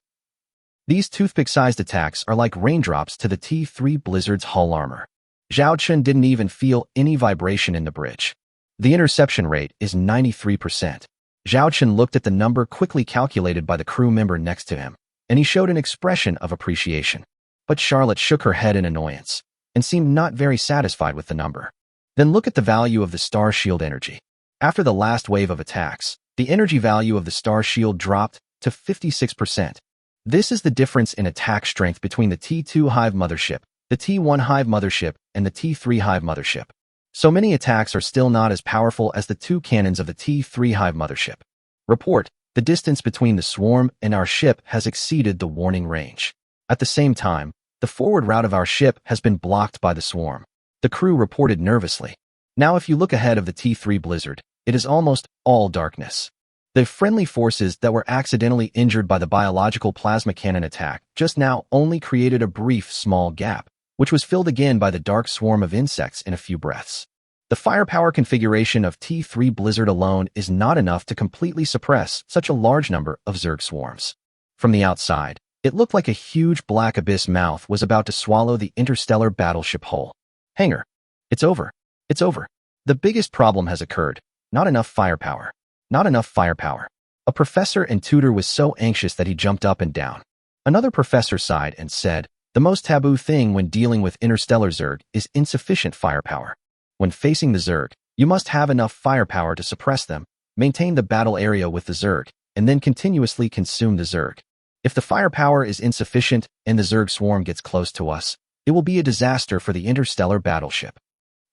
S1: these toothpick-sized attacks are like raindrops to the T-3 Blizzard's hull armor. Zhao Chen didn't even feel any vibration in the bridge. The interception rate is 93%. Zhao Chen looked at the number quickly calculated by the crew member next to him, and he showed an expression of appreciation. But Charlotte shook her head in annoyance and seemed not very satisfied with the number. Then look at the value of the star shield energy. After the last wave of attacks, the energy value of the star shield dropped to 56%. This is the difference in attack strength between the T2 Hive mothership, the T1 Hive mothership, and the T3 Hive mothership. So many attacks are still not as powerful as the two cannons of the T3 Hive mothership. Report: the distance between the swarm and our ship has exceeded the warning range. At the same time, the forward route of our ship has been blocked by the swarm. The crew reported nervously. Now if you look ahead of the T3 blizzard, it is almost all darkness. The friendly forces that were accidentally injured by the biological plasma cannon attack just now only created a brief small gap, which was filled again by the dark swarm of insects in a few breaths. The firepower configuration of T3 blizzard alone is not enough to completely suppress such a large number of Zerg swarms. From the outside, it looked like a huge black abyss mouth was about to swallow the interstellar battleship whole. Hangar. It's over. It's over. The biggest problem has occurred. Not enough firepower. Not enough firepower. A professor and tutor was so anxious that he jumped up and down. Another professor sighed and said, the most taboo thing when dealing with interstellar Zerg is insufficient firepower. When facing the Zerg, you must have enough firepower to suppress them, maintain the battle area with the Zerg, and then continuously consume the Zerg. If the firepower is insufficient and the Zerg swarm gets close to us, it will be a disaster for the interstellar battleship.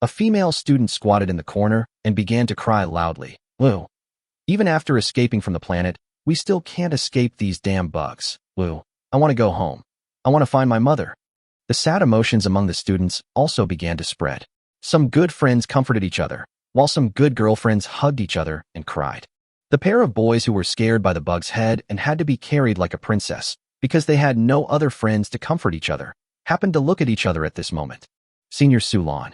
S1: A female student squatted in the corner and began to cry loudly. Woo. Even after escaping from the planet, we still can't escape these damn bugs. Woo. I want to go home. I want to find my mother. The sad emotions among the students also began to spread. Some good friends comforted each other, while some good girlfriends hugged each other and cried. The pair of boys who were scared by the bug's head and had to be carried like a princess because they had no other friends to comfort each other happened to look at each other at this moment. Senior Sulan.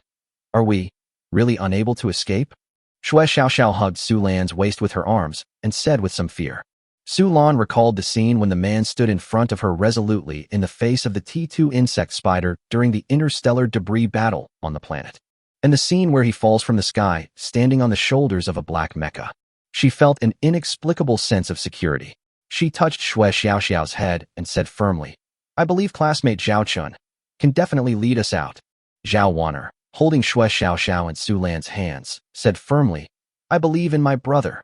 S1: Are we really unable to escape? Shui Xiaoxiao hugged Sulan's waist with her arms and said with some fear. Sulan recalled the scene when the man stood in front of her resolutely in the face of the T2 insect spider during the interstellar debris battle on the planet, and the scene where he falls from the sky, standing on the shoulders of a black mecha. She felt an inexplicable sense of security. She touched Shui Xiaoxiao's head and said firmly, I believe classmate Zhao Chun can definitely lead us out. Zhao Wanner, holding Shui Xiaoxiao and Sulan's hands, said firmly, I believe in my brother.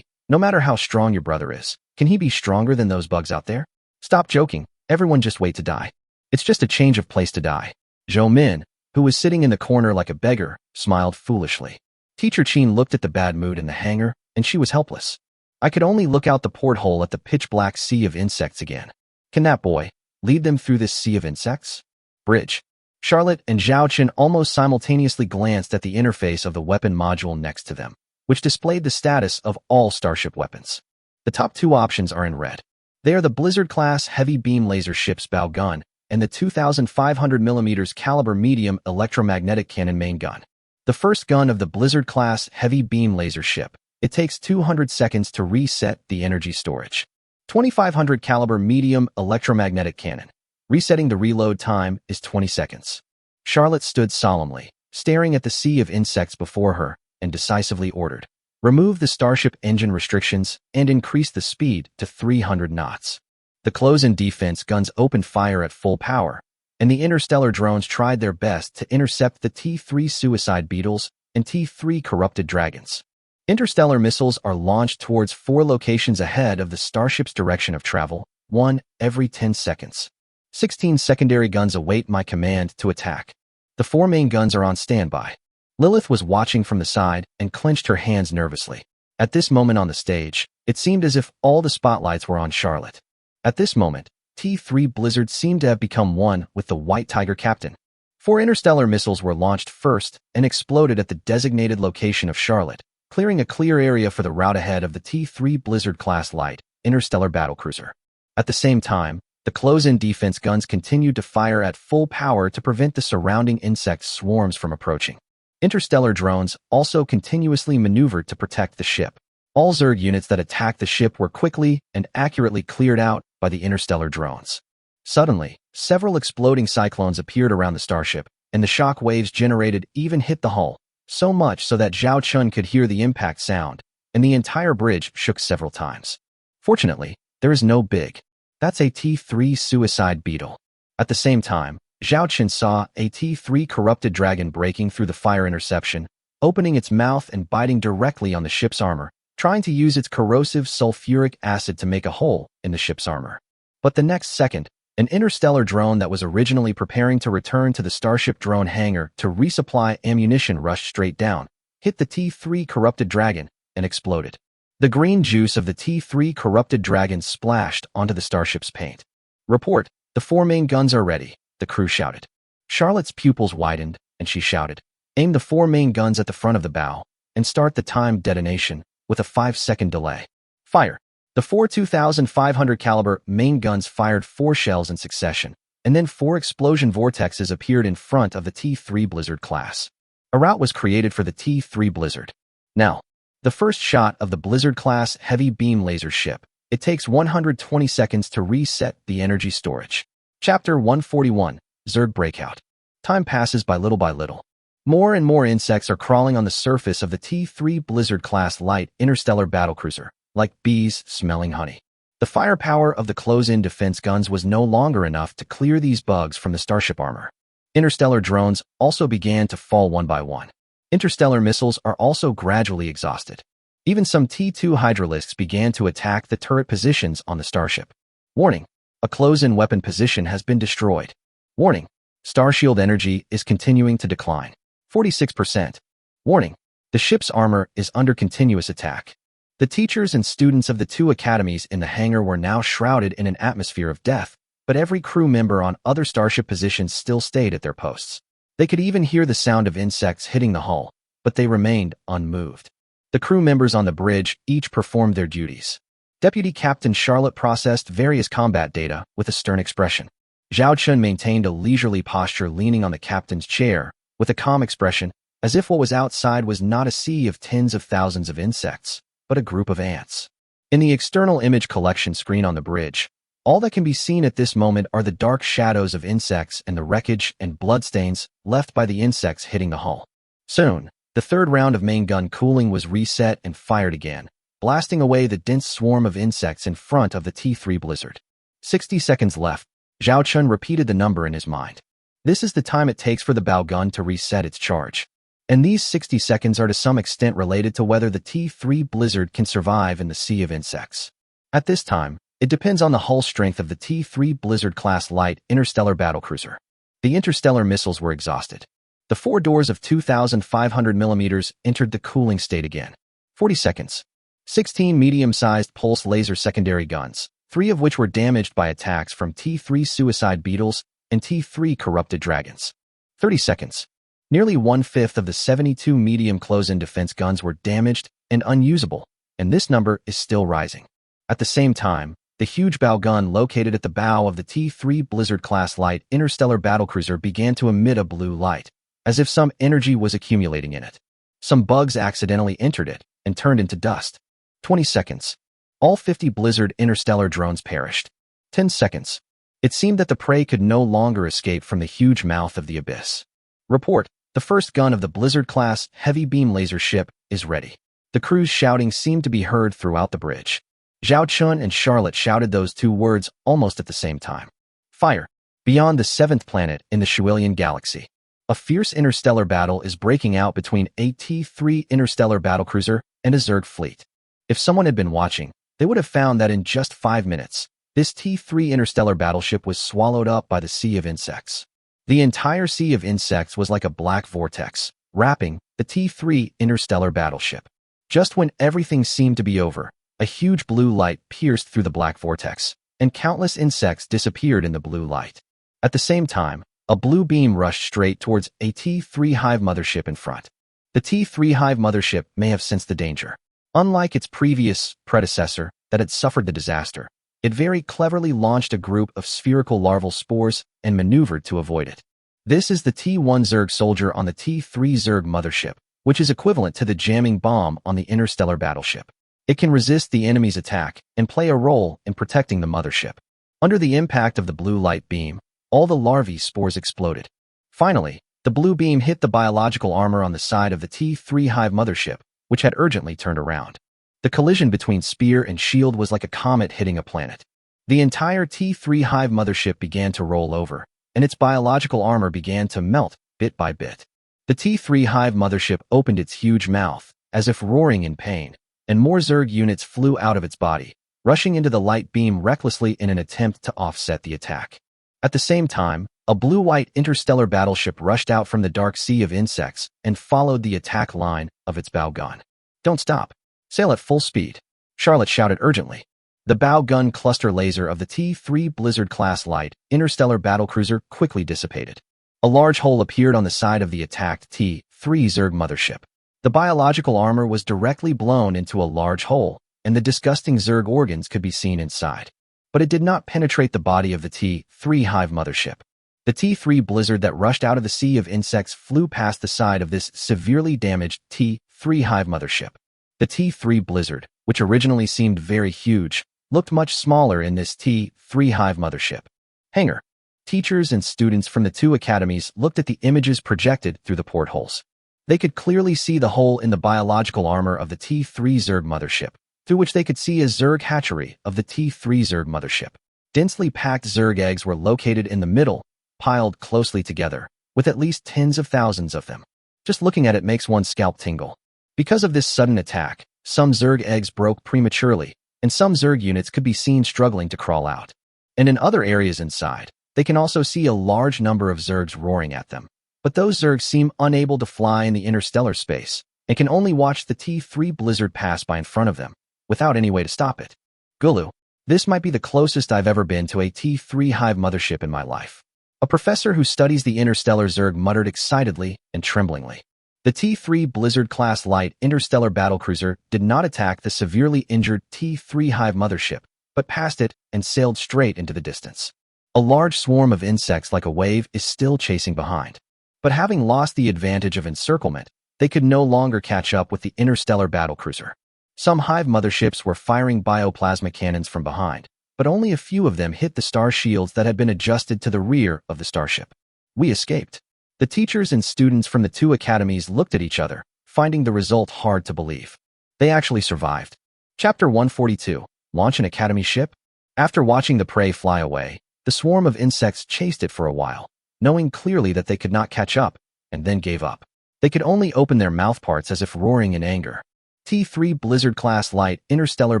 S1: No matter how strong your brother is, can he be stronger than those bugs out there? Stop joking, everyone just wait to die. It's just a change of place to die. Zhou Min, who was sitting in the corner like a beggar, smiled foolishly. Teacher Qin looked at the bad mood in the hangar, and she was helpless. I could only look out the porthole at the pitch-black sea of insects again. Can that boy lead them through this sea of insects? Bridge. Charlotte and Zhao Chen almost simultaneously glanced at the interface of the weapon module next to them, which displayed the status of all Starship weapons. The top two options are in red. They are the Blizzard-class heavy beam laser ship's bow gun and the 2,500mm caliber medium electromagnetic cannon main gun. The first gun of the Blizzard-class heavy beam laser ship. It takes 200 seconds to reset the energy storage. 2,500 caliber medium electromagnetic cannon. Resetting the reload time is 20 seconds. Charlotte stood solemnly, staring at the sea of insects before her, and decisively ordered, remove the Starship engine restrictions and increase the speed to 300 knots. The close-in defense guns opened fire at full power, and the interstellar drones tried their best to intercept the T3 suicide beetles and T3 corrupted dragons. Interstellar missiles are launched towards 4 locations ahead of the Starship's direction of travel, 1 every 10 seconds. 16 secondary guns await my command to attack. The 4 main guns are on standby. Lilith was watching from the side and clenched her hands nervously. At this moment on the stage, it seemed as if all the spotlights were on Charlotte. At this moment, T3 Blizzard seemed to have become one with the White Tiger captain. 4 interstellar missiles were launched first and exploded at the designated location of Charlotte, clearing a clear area for the route ahead of the T3 Blizzard-class light interstellar battlecruiser. At the same time, the close-in defense guns continued to fire at full power to prevent the surrounding insect swarms from approaching. Interstellar drones also continuously maneuvered to protect the ship. All Zerg units that attacked the ship were quickly and accurately cleared out by the interstellar drones. Suddenly, several exploding cyclones appeared around the starship, and the shock waves generated even hit the hull, so much so that Zhao Chun could hear the impact sound, and the entire bridge shook several times. Fortunately, there is no big. That's a T3 suicide beetle. At the same time, Zhao Chen saw a T3 corrupted dragon breaking through the fire interception, opening its mouth and biting directly on the ship's armor, trying to use its corrosive sulfuric acid to make a hole in the ship's armor. But the next second, an interstellar drone that was originally preparing to return to the Starship drone hangar to resupply ammunition rushed straight down, hit the T3 corrupted dragon, and exploded. The green juice of the T3 corrupted dragon splashed onto the Starship's paint. Report, the 4 main guns are ready, the crew shouted. Charlotte's pupils widened, and she shouted, aim the 4 main guns at the front of the bow, and start the timed detonation, with a 5-second delay. Fire. The 4 2,500 caliber main guns fired 4 shells in succession, and then 4 explosion vortexes appeared in front of the T3 Blizzard class. A route was created for the T3 Blizzard. Now, the first shot of the Blizzard class heavy beam laser ship. It takes 120 seconds to reset the energy storage. Chapter 141, Zerg Breakout. Time passes by little. More and more insects are crawling on the surface of the T3 Blizzard class light interstellar battlecruiser, like bees smelling honey. The firepower of the close-in defense guns was no longer enough to clear these bugs from the Starship armor. Interstellar drones also began to fall one by one. Interstellar missiles are also gradually exhausted. Even some T2 hydralisks began to attack the turret positions on the Starship. Warning, a close-in weapon position has been destroyed. Warning, Starshield energy is continuing to decline. 46%. Warning, the ship's armor is under continuous attack. The teachers and students of the 2 academies in the hangar were now shrouded in an atmosphere of death, but every crew member on other Starship positions still stayed at their posts. They could even hear the sound of insects hitting the hull, but they remained unmoved. The crew members on the bridge each performed their duties. Deputy Captain Charlotte processed various combat data with a stern expression. Zhao Chun maintained a leisurely posture leaning on the captain's chair, with a calm expression, as if what was outside was not a sea of tens of thousands of insects, but a group of ants. In the external image collection screen on the bridge, all that can be seen at this moment are the dark shadows of insects and the wreckage and bloodstains left by the insects hitting the hull. Soon, the 3rd round of main gun cooling was reset and fired again, blasting away the dense swarm of insects in front of the T3 Blizzard. 60 seconds left. Zhao Chun repeated the number in his mind. This is the time it takes for the bow gun to reset its charge. And these 60 seconds are to some extent related to whether the T3 Blizzard can survive in the sea of insects. At this time, it depends on the hull strength of the T3 Blizzard class light interstellar battlecruiser. The interstellar missiles were exhausted. The 4 doors of 2,500 millimeters entered the cooling state again. 40 seconds. 16 medium-sized pulse laser secondary guns, 3 of which were damaged by attacks from T3 suicide beetles and T3 corrupted dragons. 30 seconds. Nearly 1/5 of the 72 medium close-in defense guns were damaged and unusable, and this number is still rising. At the same time, the huge bow gun located at the bow of the T3 Blizzard-class light interstellar battlecruiser began to emit a blue light, as if some energy was accumulating in it. Some bugs accidentally entered it and turned into dust. 20 seconds. All 50 Blizzard interstellar drones perished. 10 seconds. It seemed that the prey could no longer escape from the huge mouth of the abyss. Report, the first gun of the Blizzard-class heavy beam laser ship is ready. The crew's shouting seemed to be heard throughout the bridge. Zhao Chun and Charlotte shouted those 2 words almost at the same time. Fire. Beyond the 7th planet in the Shuilian galaxy, a fierce interstellar battle is breaking out between a T3 interstellar battlecruiser and a Zerg fleet. If someone had been watching, they would have found that in just 5 minutes, this T3 interstellar battleship was swallowed up by the sea of insects. The entire sea of insects was like a black vortex, wrapping the T3 interstellar battleship. Just when everything seemed to be over, a huge blue light pierced through the black vortex, and countless insects disappeared in the blue light. At the same time, a blue beam rushed straight towards a T3 Hive mothership in front. The T3 Hive mothership may have sensed the danger. Unlike its previous predecessor that had suffered the disaster, it very cleverly launched a group of spherical larval spores and maneuvered to avoid it. This is the T1 Zerg soldier on the T3 Zerg mothership, which is equivalent to the jamming bomb on the interstellar battleship. It can resist the enemy's attack and play a role in protecting the mothership. Under the impact of the blue light beam, all the larvae spores exploded. Finally, the blue beam hit the biological armor on the side of the T3 Hive mothership, which had urgently turned around. The collision between spear and shield was like a comet hitting a planet. The entire T3 Hive mothership began to roll over, and its biological armor began to melt bit by bit. The T3 Hive mothership opened its huge mouth, as if roaring in pain, and more Zerg units flew out of its body, rushing into the light beam recklessly in an attempt to offset the attack. At the same time, a blue-white interstellar battleship rushed out from the dark sea of insects and followed the attack line of its bow gun. "Don't stop. Sail at full speed," Charlotte shouted urgently. The bow gun cluster laser of the T3 Blizzard-class light interstellar battlecruiser quickly dissipated. A large hole appeared on the side of the attacked T3 Zerg mothership. The biological armor was directly blown into a large hole, and the disgusting Zerg organs could be seen inside. But it did not penetrate the body of the T3 Hive mothership. The T3 Blizzard that rushed out of the sea of insects flew past the side of this severely damaged T3 Hive mothership. The T3 Blizzard, which originally seemed very huge, looked much smaller in this T3 Hive mothership. Hangar. Teachers and students from the two academies looked at the images projected through the portholes. They could clearly see the hole in the biological armor of the T3 Zerg mothership, through which they could see a Zerg hatchery of the T3 Zerg mothership. Densely packed Zerg eggs were located in the middle, piled closely together, with at least tens of thousands of them. Just looking at it makes one's scalp tingle. Because of this sudden attack, some Zerg eggs broke prematurely, and some Zerg units could be seen struggling to crawl out. And in other areas inside, they can also see a large number of Zergs roaring at them. But those Zergs seem unable to fly in the interstellar space, and can only watch the T3 Blizzard pass by in front of them, without any way to stop it. Gulu. This might be the closest I've ever been to a T3 Hive mothership in my life. A professor who studies the interstellar Zerg muttered excitedly and tremblingly. The T3 Blizzard-class light interstellar battlecruiser did not attack the severely injured T3 Hive mothership, but passed it and sailed straight into the distance. A large swarm of insects like a wave is still chasing behind. But having lost the advantage of encirclement, they could no longer catch up with the interstellar battlecruiser. Some Hive motherships were firing bioplasma cannons from behind, but only a few of them hit the star shields that had been adjusted to the rear of the starship. We escaped. The teachers and students from the two academies looked at each other, finding the result hard to believe. They actually survived. Chapter 142. Launch an academy ship? After watching the prey fly away, the swarm of insects chased it for a while, knowing clearly that they could not catch up, and then gave up. They could only open their mouthparts as if roaring in anger. T3 Blizzard-class light interstellar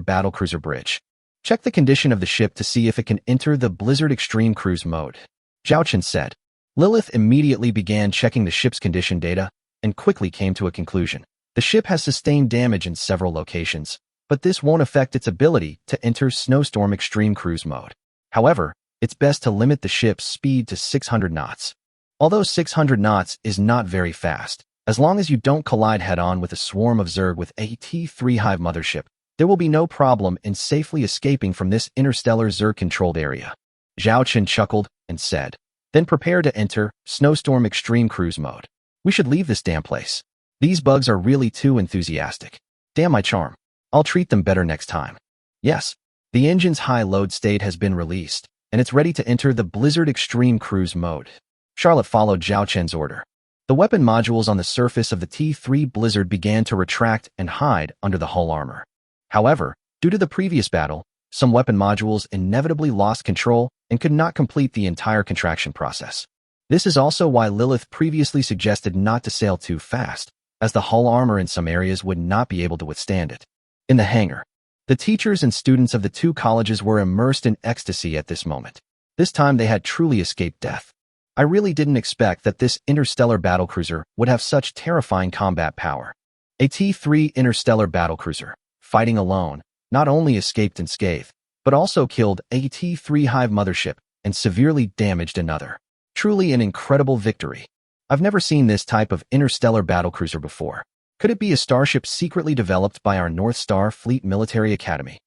S1: battlecruiser bridge. Check the condition of the ship to see if it can enter the Blizzard Extreme Cruise mode, Zhao Chen said. Lilith immediately began checking the ship's condition data and quickly came to a conclusion. The ship has sustained damage in several locations, but this won't affect its ability to enter Snowstorm Extreme Cruise mode. However, it's best to limit the ship's speed to 600 knots. Although 600 knots is not very fast, as long as you don't collide head-on with a swarm of Zerg with a T3 Hive mothership, there will be no problem in safely escaping from this interstellar Zerg-controlled area. Zhao Chen chuckled and said, then prepare to enter Snowstorm Extreme Cruise mode. We should leave this damn place. These bugs are really too enthusiastic. Damn my charm. I'll treat them better next time. Yes, the engine's high load state has been released, and it's ready to enter the Blizzard Extreme Cruise mode. Charlotte followed Zhao Chen's order. The weapon modules on the surface of the T3 Blizzard began to retract and hide under the hull armor. However, due to the previous battle, some weapon modules inevitably lost control and could not complete the entire contraction process. This is also why Lilith previously suggested not to sail too fast, as the hull armor in some areas would not be able to withstand it. In the hangar, the teachers and students of the two colleges were immersed in ecstasy at this moment. This time they had truly escaped death. I really didn't expect that this interstellar battlecruiser would have such terrifying combat power. A T3 interstellar battlecruiser, fighting alone, not only escaped unscathed, but also killed a T3 Hive mothership and severely damaged another. Truly an incredible victory. I've never seen this type of interstellar battlecruiser before. Could it be a starship secretly developed by our North Star Fleet Military Academy?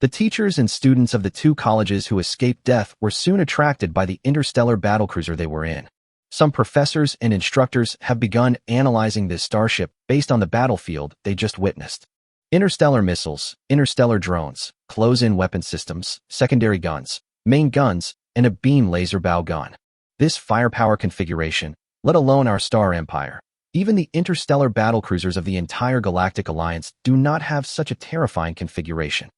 S1: The teachers and students of the two colleges who escaped death were soon attracted by the interstellar battlecruiser they were in. Some professors and instructors have begun analyzing this starship based on the battlefield they just witnessed. Interstellar missiles, interstellar drones, close-in weapon systems, secondary guns, main guns, and a beam laser bow gun. This firepower configuration, let alone our star empire, Even the interstellar battlecruisers of the entire Galactic Alliance do not have such a terrifying configuration.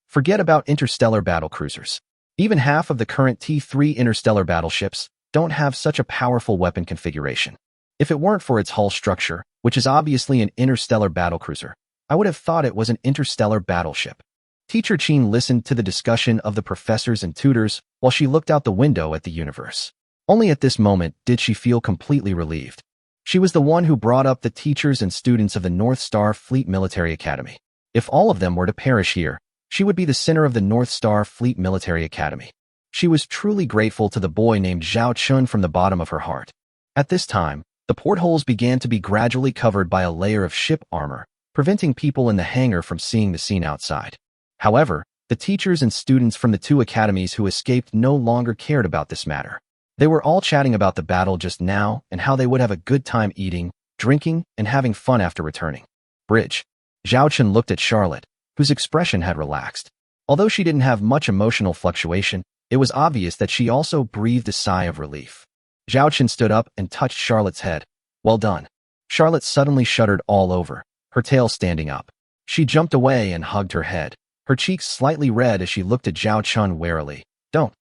S1: Forget about interstellar battlecruisers. Even half of the current T3 interstellar battleships don't have such a powerful weapon configuration. If it weren't for its hull structure, which is obviously an interstellar battlecruiser, I would have thought it was an interstellar battleship. Teacher Chin listened to the discussion of the professors and tutors while she looked out the window at the universe. Only at this moment did she feel completely relieved. She was the one who brought up the teachers and students of the North Star Fleet Military Academy. If all of them were to perish here, she would be the center of the North Star Fleet Military Academy. She was truly grateful to the boy named Zhao Chun from the bottom of her heart. At this time, the portholes began to be gradually covered by a layer of ship armor, preventing people in the hangar from seeing the scene outside. However, the teachers and students from the two academies who escaped no longer cared about this matter. They were all chatting about the battle just now and how they would have a good time eating, drinking, and having fun after returning. Bridge. Zhao Chun looked at Charlotte, whose expression had relaxed. Although she didn't have much emotional fluctuation, it was obvious that she also breathed a sigh of relief. Zhao Chun stood up and touched Charlotte's head. Well done. Charlotte suddenly shuddered all over, her tail standing up. She jumped away and hugged her head, her cheeks slightly red as she looked at Zhao Chun warily. Don't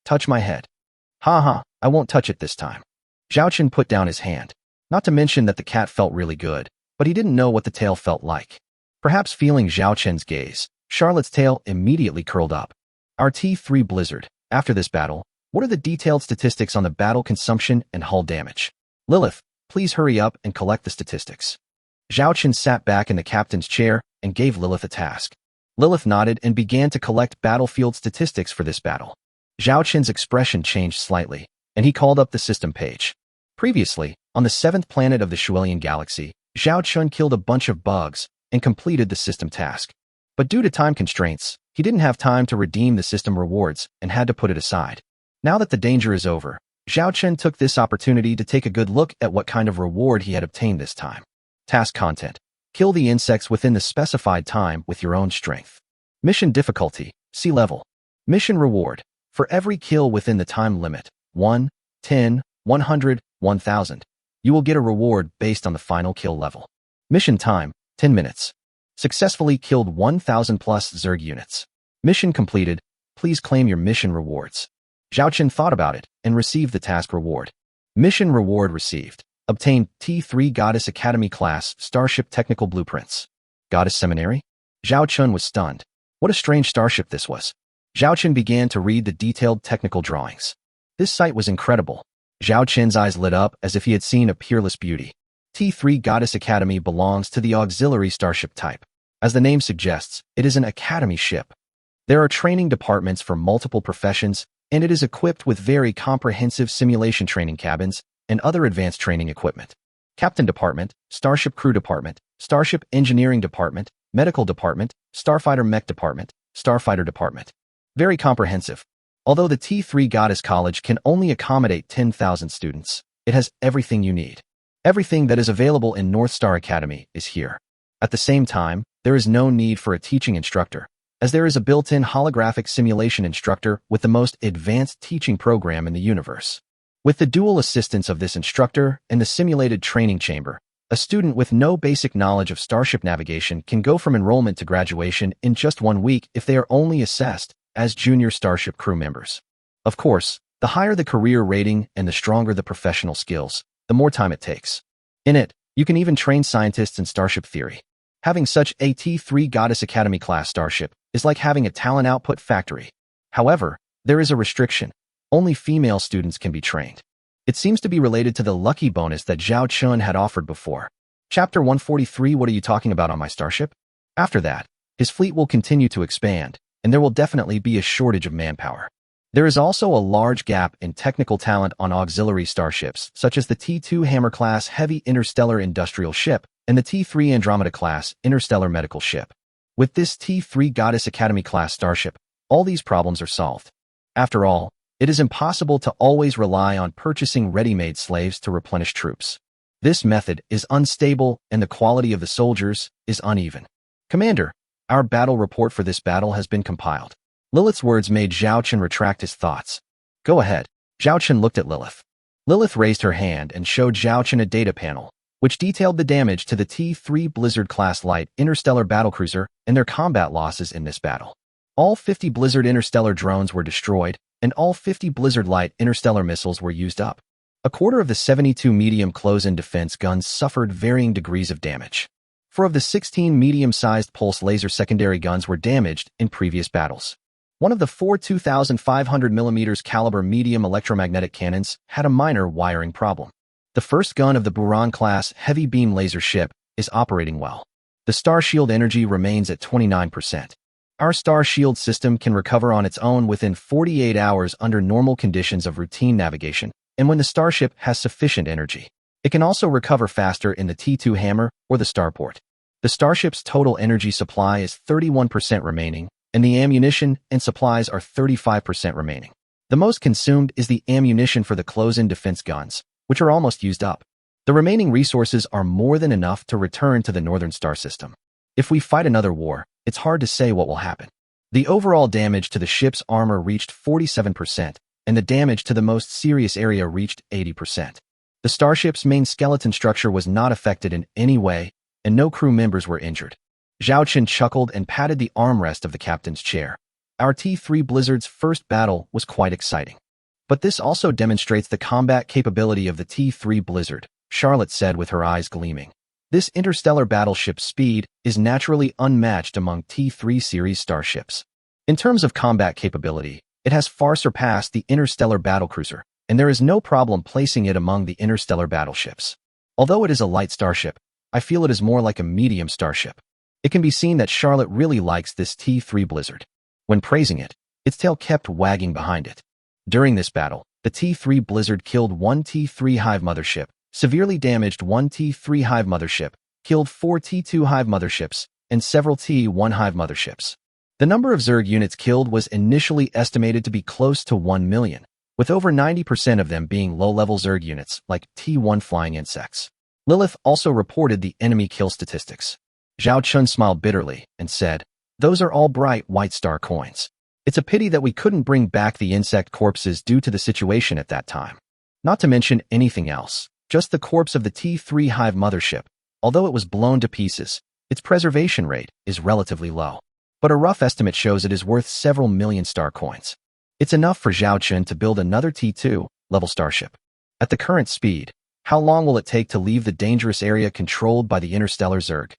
S1: touch my head. Ha ha, I won't touch it this time. Zhao Chun put down his hand. Not to mention that the cat felt really good, but he didn't know what the tail felt like. Perhaps feeling Zhao Chun's gaze, Charlotte's tail immediately curled up. Our T3 Blizzard. After this battle, what are the detailed statistics on the battle consumption and hull damage? Lilith, please hurry up and collect the statistics. Zhao Chun sat back in the captain's chair and gave Lilith a task. Lilith nodded and began to collect battlefield statistics for this battle. Zhao Chun's expression changed slightly, and he called up the system page. Previously, on the 7th planet of the Shuelian galaxy, Zhao Chun killed a bunch of bugs and completed the system task. But due to time constraints, he didn't have time to redeem the system rewards and had to put it aside. Now that the danger is over, Zhao Chun took this opportunity to take a good look at what kind of reward he had obtained this time. Task content. Kill the insects within the specified time with your own strength. Mission difficulty, sea level. Mission reward. For every kill within the time limit, 1, 10, 100, 1000, you will get a reward based on the final kill level. Mission time, 10 minutes. Successfully killed 1000 plus Zerg units. Mission completed. Please claim your mission rewards. Zhao Chun thought about it and received the task reward. Mission reward received. Obtained T3 Goddess Academy class Starship Technical Blueprints. Goddess Seminary? Zhao Chun was stunned. What a strange starship this was. Zhao Chun began to read the detailed technical drawings. This sight was incredible. Zhao Chun's eyes lit up as if he had seen a peerless beauty. T3 Goddess Academy belongs to the auxiliary starship type. As the name suggests, it is an academy ship. There are training departments for multiple professions, and it is equipped with very comprehensive simulation training cabins and other advanced training equipment. Captain Department, Starship Crew Department, Starship Engineering Department, Medical Department, Starfighter Mech Department, Starfighter Department. Very comprehensive. Although the T3 Goddess College can only accommodate 10,000 students, it has everything you need. Everything that is available in North Star Academy is here. At the same time, there is no need for a teaching instructor, as there is a built-in holographic simulation instructor with the most advanced teaching program in the universe. With the dual assistance of this instructor and the simulated training chamber, a student with no basic knowledge of starship navigation can go from enrollment to graduation in just 1 week if they are only assessed as junior starship crew members. Of course, the higher the career rating and the stronger the professional skills, the more time it takes. In it, you can even train scientists in starship theory. Having such a T3 Goddess Academy class starship is like having a talent output factory. However, there is a restriction. Only female students can be trained. It seems to be related to the lucky bonus that Zhao Chun had offered before. Chapter 143. What are you talking about on my starship? After that, his fleet will continue to expand, and there will definitely be a shortage of manpower. There is also a large gap in technical talent on auxiliary starships, such as the T2 Hammer-class heavy interstellar industrial ship and the T3 Andromeda-class interstellar medical ship. With this T3 Goddess Academy-class starship, all these problems are solved. After all, it is impossible to always rely on purchasing ready-made slaves to replenish troops. This method is unstable and the quality of the soldiers is uneven. Commander, our battle report for this battle has been compiled. Lilith's words made Zhao Chun retract his thoughts. Go ahead. Zhao Chun looked at Lilith. Lilith raised her hand and showed Zhao Chun a data panel, which detailed the damage to the T-3 Blizzard-class light interstellar battlecruiser and their combat losses in this battle. All 50 Blizzard interstellar drones were destroyed, and all 50 Blizzard light interstellar missiles were used up. A quarter of the 72 medium close-in defense guns suffered varying degrees of damage. 4 of the 16 medium-sized pulse laser secondary guns were damaged in previous battles. One of the 4 2,500mm caliber medium electromagnetic cannons had a minor wiring problem. The first gun of the Buran-class heavy beam laser ship is operating well. The Star Shield energy remains at 29%. Our Star Shield system can recover on its own within 48 hours under normal conditions of routine navigation, and when the starship has sufficient energy. It can also recover faster in the T2 Hammer or the Starport. The starship's total energy supply is 31% remaining, and the ammunition and supplies are 35% remaining. The most consumed is the ammunition for the close-in defense guns, which are almost used up. The remaining resources are more than enough to return to the Northern Star System. If we fight another war, it's hard to say what will happen. The overall damage to the ship's armor reached 47%, and the damage to the most serious area reached 80%. The starship's main skeleton structure was not affected in any way, and no crew members were injured. Zhao Chen chuckled and patted the armrest of the captain's chair. Our T-3 Blizzard's first battle was quite exciting. But this also demonstrates the combat capability of the T-3 Blizzard, Charlotte said with her eyes gleaming. This interstellar battleship's speed is naturally unmatched among T-3 series starships. In terms of combat capability, it has far surpassed the interstellar battlecruiser, and there is no problem placing it among the interstellar battleships. Although it is a light starship, I feel it is more like a medium starship. It can be seen that Charlotte really likes this T-3 Blizzard. When praising it, its tail kept wagging behind it. During this battle, the T-3 Blizzard killed one T-3 Hive mothership, severely damaged one T-3 Hive mothership, killed 4 T-2 Hive motherships, and several T-1 Hive motherships. The number of Zerg units killed was initially estimated to be close to 1 million, with over 90% of them being low-level Zerg units like T-1 flying insects. Lilith also reported the enemy kill statistics. Zhao Chun smiled bitterly and said, "Those are all bright white star coins. It's a pity that we couldn't bring back the insect corpses due to the situation at that time. Not to mention anything else, just the corpse of the T-3 Hive mothership. Although it was blown to pieces, its preservation rate is relatively low. But a rough estimate shows it is worth several million star coins. It's enough for Zhao Chun to build another T2 level starship. At the current speed, how long will it take to leave the dangerous area controlled by the interstellar Zerg?"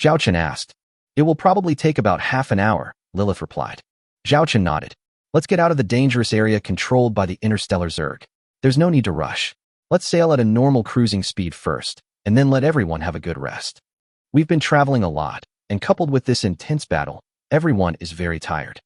S1: Zhao Chun asked. "It will probably take about half an hour," Lilith replied. Zhao Chun nodded. "Let's get out of the dangerous area controlled by the interstellar Zerg. There's no need to rush. Let's sail at a normal cruising speed first, and then let everyone have a good rest. We've been traveling a lot, and coupled with this intense battle, everyone is very tired."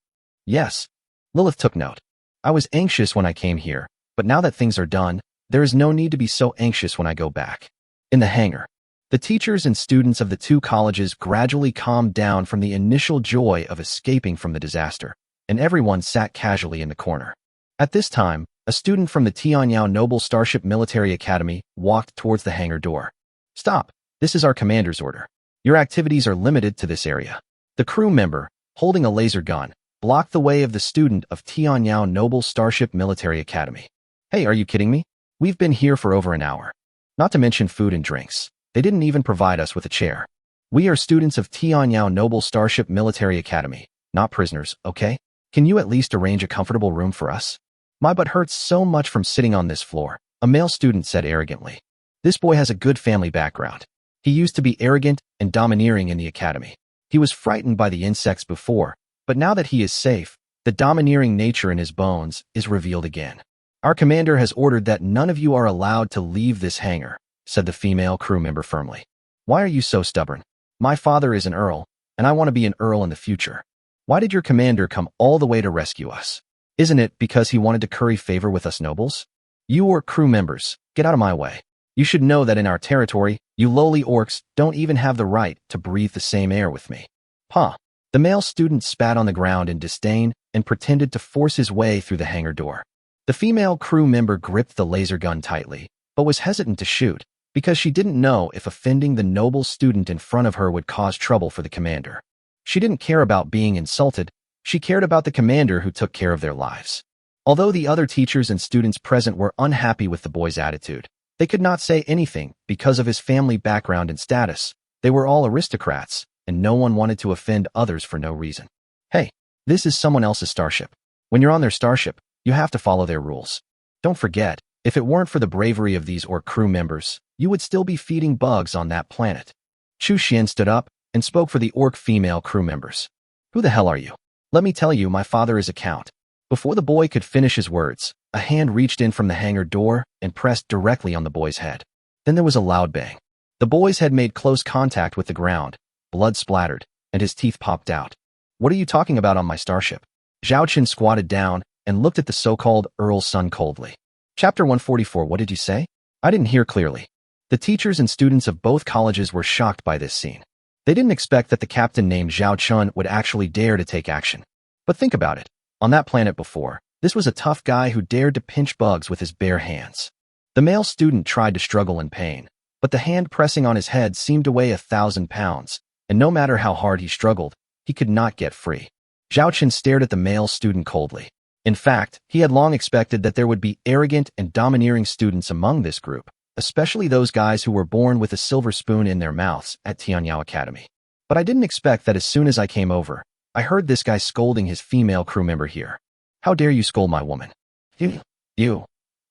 S1: "Yes." Lilith took note. "I was anxious when I came here, but now that things are done, there is no need to be so anxious when I go back." In the hangar, the teachers and students of the two colleges gradually calmed down from the initial joy of escaping from the disaster, and everyone sat casually in the corner. At this time, a student from the Tianyao Noble Starship Military Academy walked towards the hangar door. "Stop. This is our commander's order. Your activities are limited to this area." The crew member, holding a laser gun, blocked the way of the student of Tianyao Noble Starship Military Academy. "Hey, are you kidding me? We've been here for over an hour. Not to mention food and drinks. They didn't even provide us with a chair. We are students of Tianyao Noble Starship Military Academy, not prisoners, okay? Can you at least arrange a comfortable room for us? My butt hurts so much from sitting on this floor," a male student said arrogantly. This boy has a good family background. He used to be arrogant and domineering in the academy. He was frightened by the insects before, but now that he is safe, the domineering nature in his bones is revealed again. "Our commander has ordered that none of you are allowed to leave this hangar," said the female crew member firmly. "Why are you so stubborn? My father is an earl, and I want to be an earl in the future. Why did your commander come all the way to rescue us? Isn't it because he wanted to curry favor with us nobles? You orc crew members, get out of my way. You should know that in our territory, you lowly orcs don't even have the right to breathe the same air with me." "Huh." The male student spat on the ground in disdain and pretended to force his way through the hangar door. The female crew member gripped the laser gun tightly, but was hesitant to shoot, because she didn't know if offending the noble student in front of her would cause trouble for the commander. She didn't care about being insulted, she cared about the commander who took care of their lives. Although the other teachers and students present were unhappy with the boy's attitude, They could not say anything because of his family background and status. They were all aristocrats, and no one wanted to offend others for no reason. Hey, this is someone else's starship. When you're on their starship, you have to follow their rules. Don't forget, if it weren't for the bravery of these Orc crew members, you would still be feeding bugs on that planet. Chu Xian stood up and spoke for the Orc female crew members. Who the hell are you? Let me tell you, my father is a count. Before the boy could finish his words, a hand reached in from the hangar door and pressed directly on the boy's head. Then there was a loud bang. The boy's head made close contact with the ground, blood splattered, and his teeth popped out. What are you talking about on my starship? Zhao Qin squatted down and looked at the so-called Earl's son coldly. Chapter 144. What did you say? I didn't hear clearly. The teachers and students of both colleges were shocked by this scene. They didn't expect that the captain named Zhao Chun would actually dare to take action. But think about it. On that planet before, this was a tough guy who dared to pinch bugs with his bare hands. The male student tried to struggle in pain, but the hand pressing on his head seemed to weigh 1,000 pounds, and no matter how hard he struggled, he could not get free. Zhao Qin stared at the male student coldly. In fact, he had long expected that there would be arrogant and domineering students among this group, especially those guys who were born with a silver spoon in their mouths at Tianyao Academy. But I didn't expect that as soon as I came over, I heard this guy scolding his female crew member here. How dare you scold my woman? You.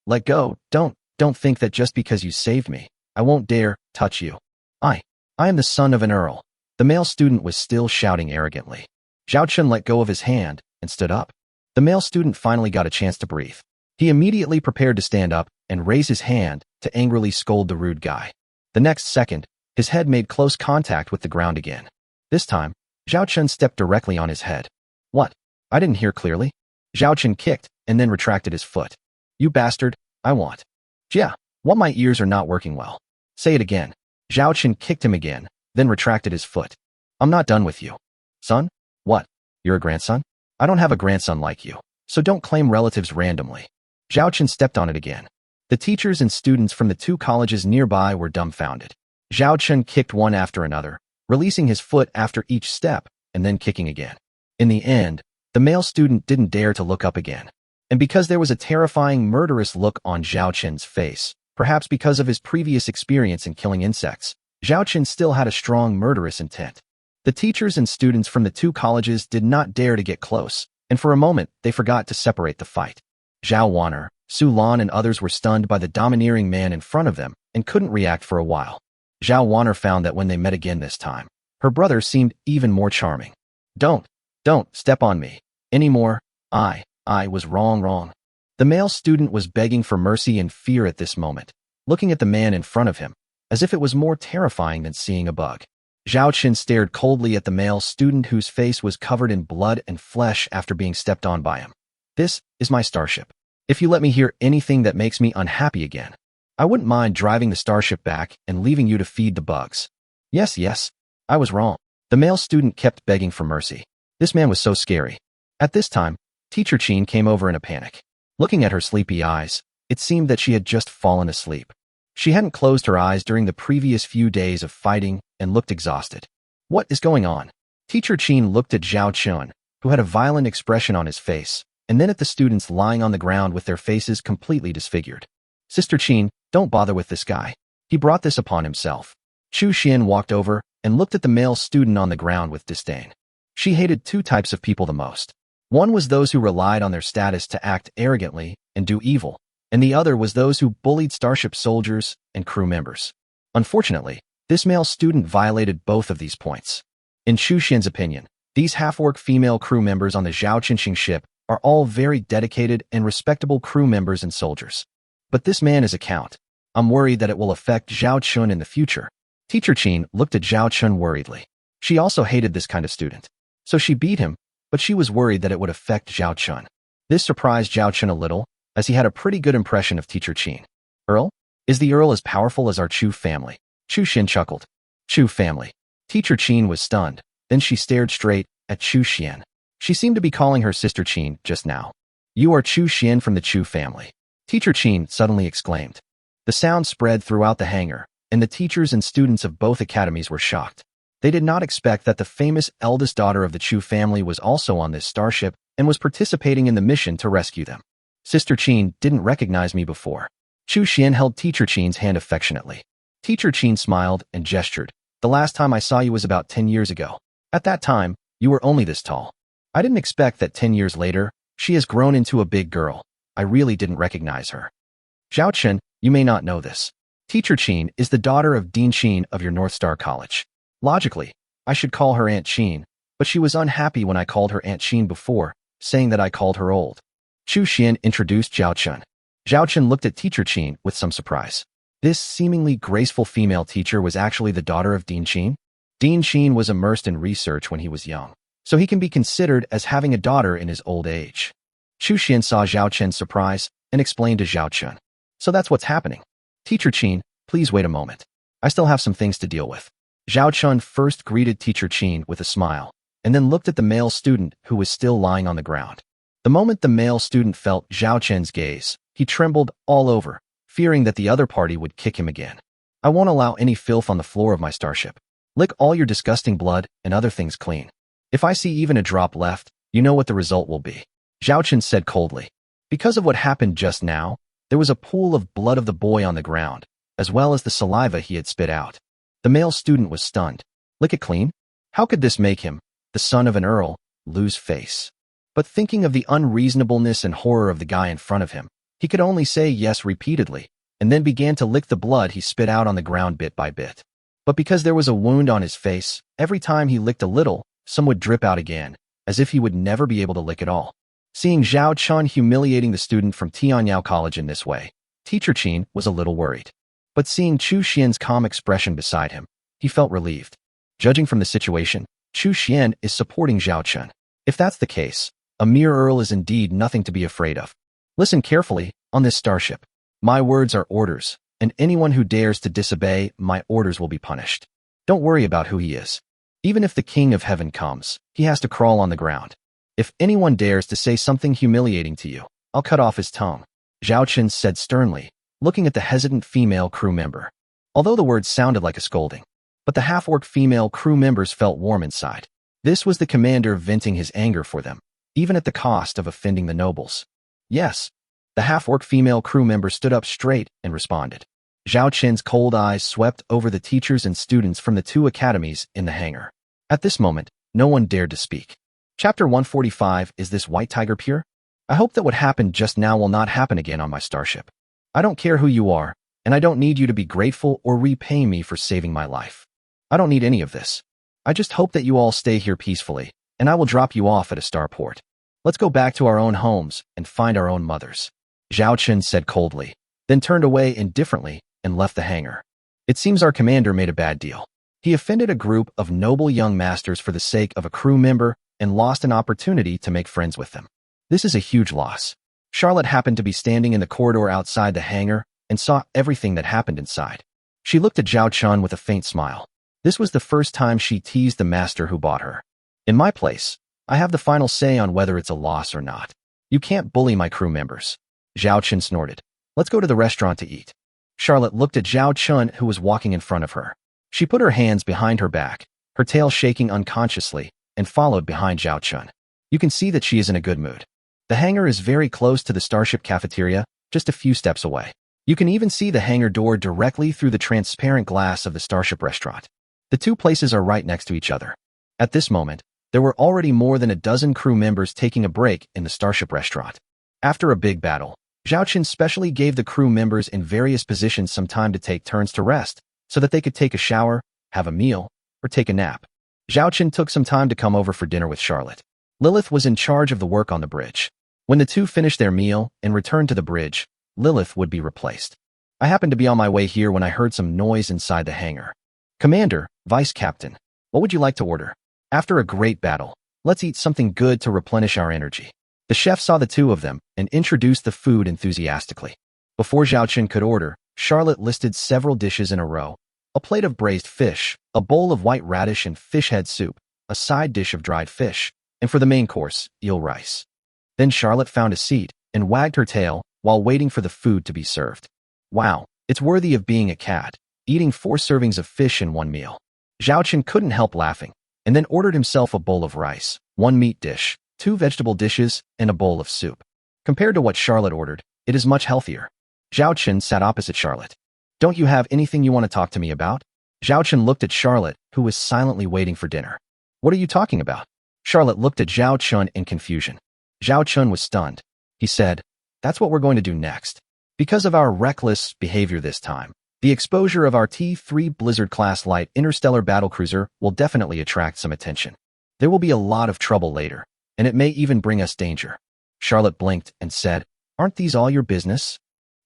S1: Let go. Don't think that just because you saved me, I won't dare touch you. I am the son of an earl. The male student was still shouting arrogantly. Zhao Chun let go of his hand and stood up. The male student finally got a chance to breathe. He immediately prepared to stand up and raise his hand to angrily scold the rude guy. The next second, his head made close contact with the ground again. This time, Zhao Chun stepped directly on his head. What? I didn't hear clearly. Zhao Chun kicked and then retracted his foot. You bastard, I want. Yeah, what my ears are not working well. Say it again. Zhao Chun kicked him again, then retracted his foot. I'm not done with you. Son? What? You're a grandson? I don't have a grandson like you, so don't claim relatives randomly. Zhao Chun stepped on it again. The teachers and students from the two colleges nearby were dumbfounded. Zhao Chun kicked one after another, releasing his foot after each step, and then kicking again. In the end, the male student didn't dare to look up again. And because there was a terrifying, murderous look on Zhao Chun's face, perhaps because of his previous experience in killing insects, Zhao Chun still had a strong murderous intent. The teachers and students from the two colleges did not dare to get close, and for a moment, they forgot to separate the fight. Zhao Wanner, Su Lan and others were stunned by the domineering man in front of them and couldn't react for a while. Zhao Wanner found that when they met again this time, her brother seemed even more charming. Don't step on me anymore. I was wrong. The male student was begging for mercy and fear at this moment, looking at the man in front of him, as if it was more terrifying than seeing a bug. Zhao Qin stared coldly at the male student whose face was covered in blood and flesh after being stepped on by him. This is my starship. If you let me hear anything that makes me unhappy again, I wouldn't mind driving the starship back and leaving you to feed the bugs. Yes, I was wrong. The male student kept begging for mercy. This man was so scary. At this time, Teacher Qin came over in a panic. Looking at her sleepy eyes, it seemed that she had just fallen asleep. She hadn't closed her eyes during the previous few days of fighting and looked exhausted. What is going on? Teacher Qin looked at Zhao Chun, who had a violent expression on his face, and then at the students lying on the ground with their faces completely disfigured. Sister Qin, don't bother with this guy. He brought this upon himself. Chu Xian walked over and looked at the male student on the ground with disdain. She hated two types of people the most. One was those who relied on their status to act arrogantly and do evil, and the other was those who bullied starship soldiers and crew members. Unfortunately, this male student violated both of these points. In Chu Xian's opinion, these half-orc female crew members on the Zhao Qinxing ship are all very dedicated and respectable crew members and soldiers. But this man is a count. I'm worried that it will affect Zhao Chun in the future. Teacher Qin looked at Zhao Chun worriedly. She also hated this kind of student. So she beat him, but she was worried that it would affect Zhao Chun. This surprised Zhao Chun a little, as he had a pretty good impression of Teacher Qin. Earl? Is the Earl as powerful as our Chu family? Chu Xian chuckled. Chu family. Teacher Qin was stunned. Then she stared straight at Chu Xian. She seemed to be calling her sister Qin just now. You are Chu Xian from the Chu family. Teacher Qin suddenly exclaimed. The sound spread throughout the hangar, and the teachers and students of both academies were shocked. They did not expect that the famous eldest daughter of the Chu family was also on this starship and was participating in the mission to rescue them. Sister Qin didn't recognize me before. Chu Xian held Teacher Qin's hand affectionately. Teacher Qin smiled and gestured. The last time I saw you was about 10 years ago. At that time, you were only this tall. I didn't expect that 10 years later, she has grown into a big girl. I really didn't recognize her. Zhao Chen, you may not know this. Teacher Qin is the daughter of Dean Qin of your North Star College. Logically, I should call her Aunt Qin, but she was unhappy when I called her Aunt Qin before, saying that I called her old. Chu Xian introduced Zhao Chen. Zhao Chen looked at Teacher Qin with some surprise. This seemingly graceful female teacher was actually the daughter of Dean Qin? Dean Qin was immersed in research when he was young, so he can be considered as having a daughter in his old age. Chu Xian saw Zhao Chen's surprise and explained to Zhao Chen. So that's what's happening. Teacher Qin, please wait a moment. I still have some things to deal with. Zhao Chen first greeted Teacher Qin with a smile, and then looked at the male student who was still lying on the ground. The moment the male student felt Zhao Chen's gaze, he trembled all over, fearing that the other party would kick him again. I won't allow any filth on the floor of my starship. Lick all your disgusting blood and other things clean. If I see even a drop left, you know what the result will be. Zhao Chen said coldly. Because of what happened just now, there was a pool of blood of the boy on the ground, as well as the saliva he had spit out. The male student was stunned. Lick it clean? How could this make him, the son of an earl, lose face? But thinking of the unreasonableness and horror of the guy in front of him, he could only say yes repeatedly, and then began to lick the blood he spit out on the ground bit by bit. But because there was a wound on his face, every time he licked a little, some would drip out again, as if he would never be able to lick it all. Seeing Zhao Chen humiliating the student from Tianyao College in this way, Teacher Qin was a little worried. But seeing Chu Xian's calm expression beside him, he felt relieved. Judging from the situation, Chu Xian is supporting Zhao Chen. If that's the case, a mere earl is indeed nothing to be afraid of. Listen carefully, on this starship. My words are orders, and anyone who dares to disobey my orders will be punished. Don't worry about who he is. Even if the King of Heaven comes, he has to crawl on the ground. If anyone dares to say something humiliating to you, I'll cut off his tongue. Zhao Chen said sternly, looking at the hesitant female crew member. Although the words sounded like a scolding, but the half-orc female crew members felt warm inside. This was the commander venting his anger for them, even at the cost of offending the nobles. Yes. The half-orc female crew member stood up straight and responded. Zhao Chen's cold eyes swept over the teachers and students from the two academies in the hangar. At this moment, no one dared to speak. Chapter 145, Is This White Tiger Pure? I hope that what happened just now will not happen again on my starship. I don't care who you are, and I don't need you to be grateful or repay me for saving my life. I don't need any of this. I just hope that you all stay here peacefully, and I will drop you off at a starport. Let's go back to our own homes and find our own mothers. Zhao Chen said coldly, then turned away indifferently and left the hangar. It seems our commander made a bad deal. He offended a group of noble young masters for the sake of a crew member and lost an opportunity to make friends with them. This is a huge loss. Charlotte happened to be standing in the corridor outside the hangar and saw everything that happened inside. She looked at Zhao Chen with a faint smile. This was the first time she teased the master who bought her. In my place, I have the final say on whether it's a loss or not. You can't bully my crew members. Zhao Chen snorted. Let's go to the restaurant to eat. Charlotte looked at Zhao Chen, who was walking in front of her. She put her hands behind her back, her tail shaking unconsciously, and followed behind Zhao Chen. You can see that she is in a good mood. The hangar is very close to the starship cafeteria, just a few steps away. You can even see the hangar door directly through the transparent glass of the starship restaurant. The two places are right next to each other. At this moment, there were already more than a dozen crew members taking a break in the starship restaurant. After a big battle, Zhao Chen specially gave the crew members in various positions some time to take turns to rest, so that they could take a shower, have a meal, or take a nap. Zhao Chen took some time to come over for dinner with Charlotte. Lilith was in charge of the work on the bridge. When the two finished their meal and returned to the bridge, Lilith would be replaced. I happened to be on my way here when I heard some noise inside the hangar. Commander, Vice Captain, what would you like to order? After a great battle, let's eat something good to replenish our energy. The chef saw the two of them and introduced the food enthusiastically. Before Zhao Chen could order, Charlotte listed several dishes in a row. A plate of braised fish, a bowl of white radish and fish head soup, a side dish of dried fish, and for the main course, eel rice. Then Charlotte found a seat and wagged her tail while waiting for the food to be served. Wow, it's worthy of being a cat, eating 4 servings of fish in one meal. Zhao Chen couldn't help laughing, and then ordered himself a bowl of rice, 1 meat dish, 2 vegetable dishes, and a bowl of soup. Compared to what Charlotte ordered, it is much healthier. Zhao Chen sat opposite Charlotte. Don't you have anything you want to talk to me about? Zhao Chen looked at Charlotte, who was silently waiting for dinner. What are you talking about? Charlotte looked at Zhao Chen in confusion. Zhao Chen was stunned. He said, that's what we're going to do next. Because of our reckless behavior this time, the exposure of our T-3 Blizzard-class light interstellar battlecruiser will definitely attract some attention. There will be a lot of trouble later, and it may even bring us danger. Charlotte blinked and said, aren't these all your business?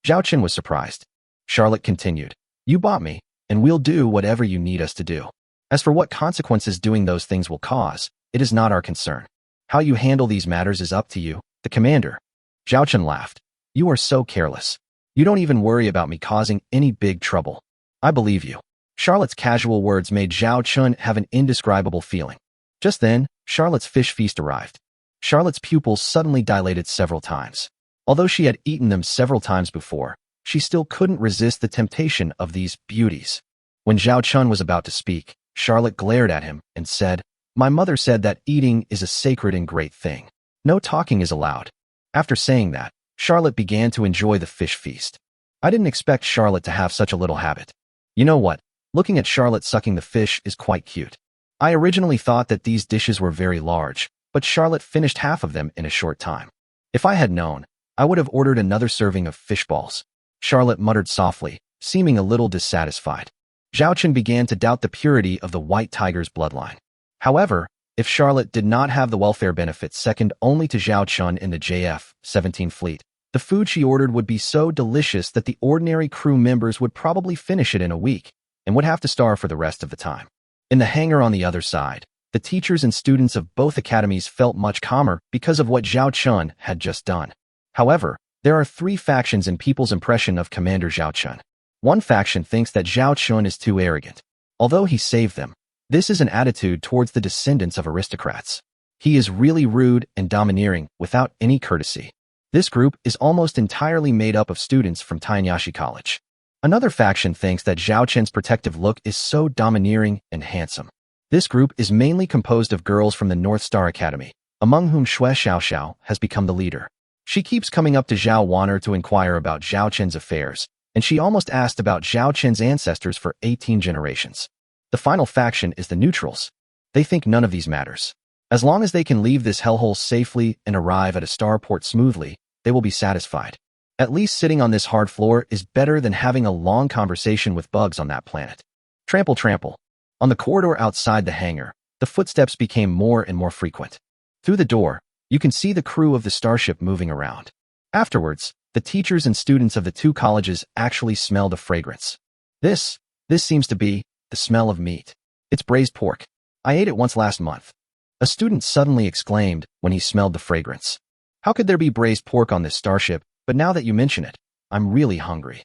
S1: Zhao Chen was surprised. Charlotte continued, you bought me, and we'll do whatever you need us to do. As for what consequences doing those things will cause, it is not our concern. How you handle these matters is up to you, the commander. Zhao Chen laughed. You are so careless. You don't even worry about me causing any big trouble. I believe you. Charlotte's casual words made Zhao Chen have an indescribable feeling. Just then, Charlotte's fish feast arrived. Charlotte's pupils suddenly dilated several times. Although she had eaten them several times before, she still couldn't resist the temptation of these beauties. When Zhao Chen was about to speak, Charlotte glared at him and said, my mother said that eating is a sacred and great thing. No talking is allowed. After saying that, Charlotte began to enjoy the fish feast. I didn't expect Charlotte to have such a little habit. You know what? Looking at Charlotte sucking the fish is quite cute. I originally thought that these dishes were very large, but Charlotte finished half of them in a short time. If I had known, I would have ordered another serving of fish balls. Charlotte muttered softly, seeming a little dissatisfied. Zhao Chen began to doubt the purity of the White Tiger's bloodline. However, if Charlotte did not have the welfare benefits second only to Zhao Chen in the JF-17 fleet, the food she ordered would be so delicious that the ordinary crew members would probably finish it in a week and would have to starve for the rest of the time. In the hangar on the other side, the teachers and students of both academies felt much calmer because of what Zhao Chen had just done. However, there are three factions in people's impression of Commander Zhao Chen. One faction thinks that Zhao Chen is too arrogant. Although he saved them, this is an attitude towards the descendants of aristocrats. He is really rude and domineering without any courtesy. This group is almost entirely made up of students from Tainyashi College. Another faction thinks that Zhao Chen's protective look is so domineering and handsome. This group is mainly composed of girls from the North Star Academy, among whom Xue Xiaoxiao has become the leader. She keeps coming up to Zhao Wan'er to inquire about Zhao Chen's affairs, and she almost asked about Zhao Chen's ancestors for 18 generations. The final faction is the neutrals. They think none of these matters. As long as they can leave this hellhole safely and arrive at a starport smoothly, they will be satisfied. At least sitting on this hard floor is better than having a long conversation with bugs on that planet. Trample, trample. On the corridor outside the hangar, the footsteps became more and more frequent. Through the door, you can see the crew of the starship moving around. Afterwards, the teachers and students of the two colleges actually smelled a fragrance. This seems to be the smell of meat. It's braised pork. I ate it once last month. A student suddenly exclaimed when he smelled the fragrance. How could there be braised pork on this starship? But now that you mention it, I'm really hungry.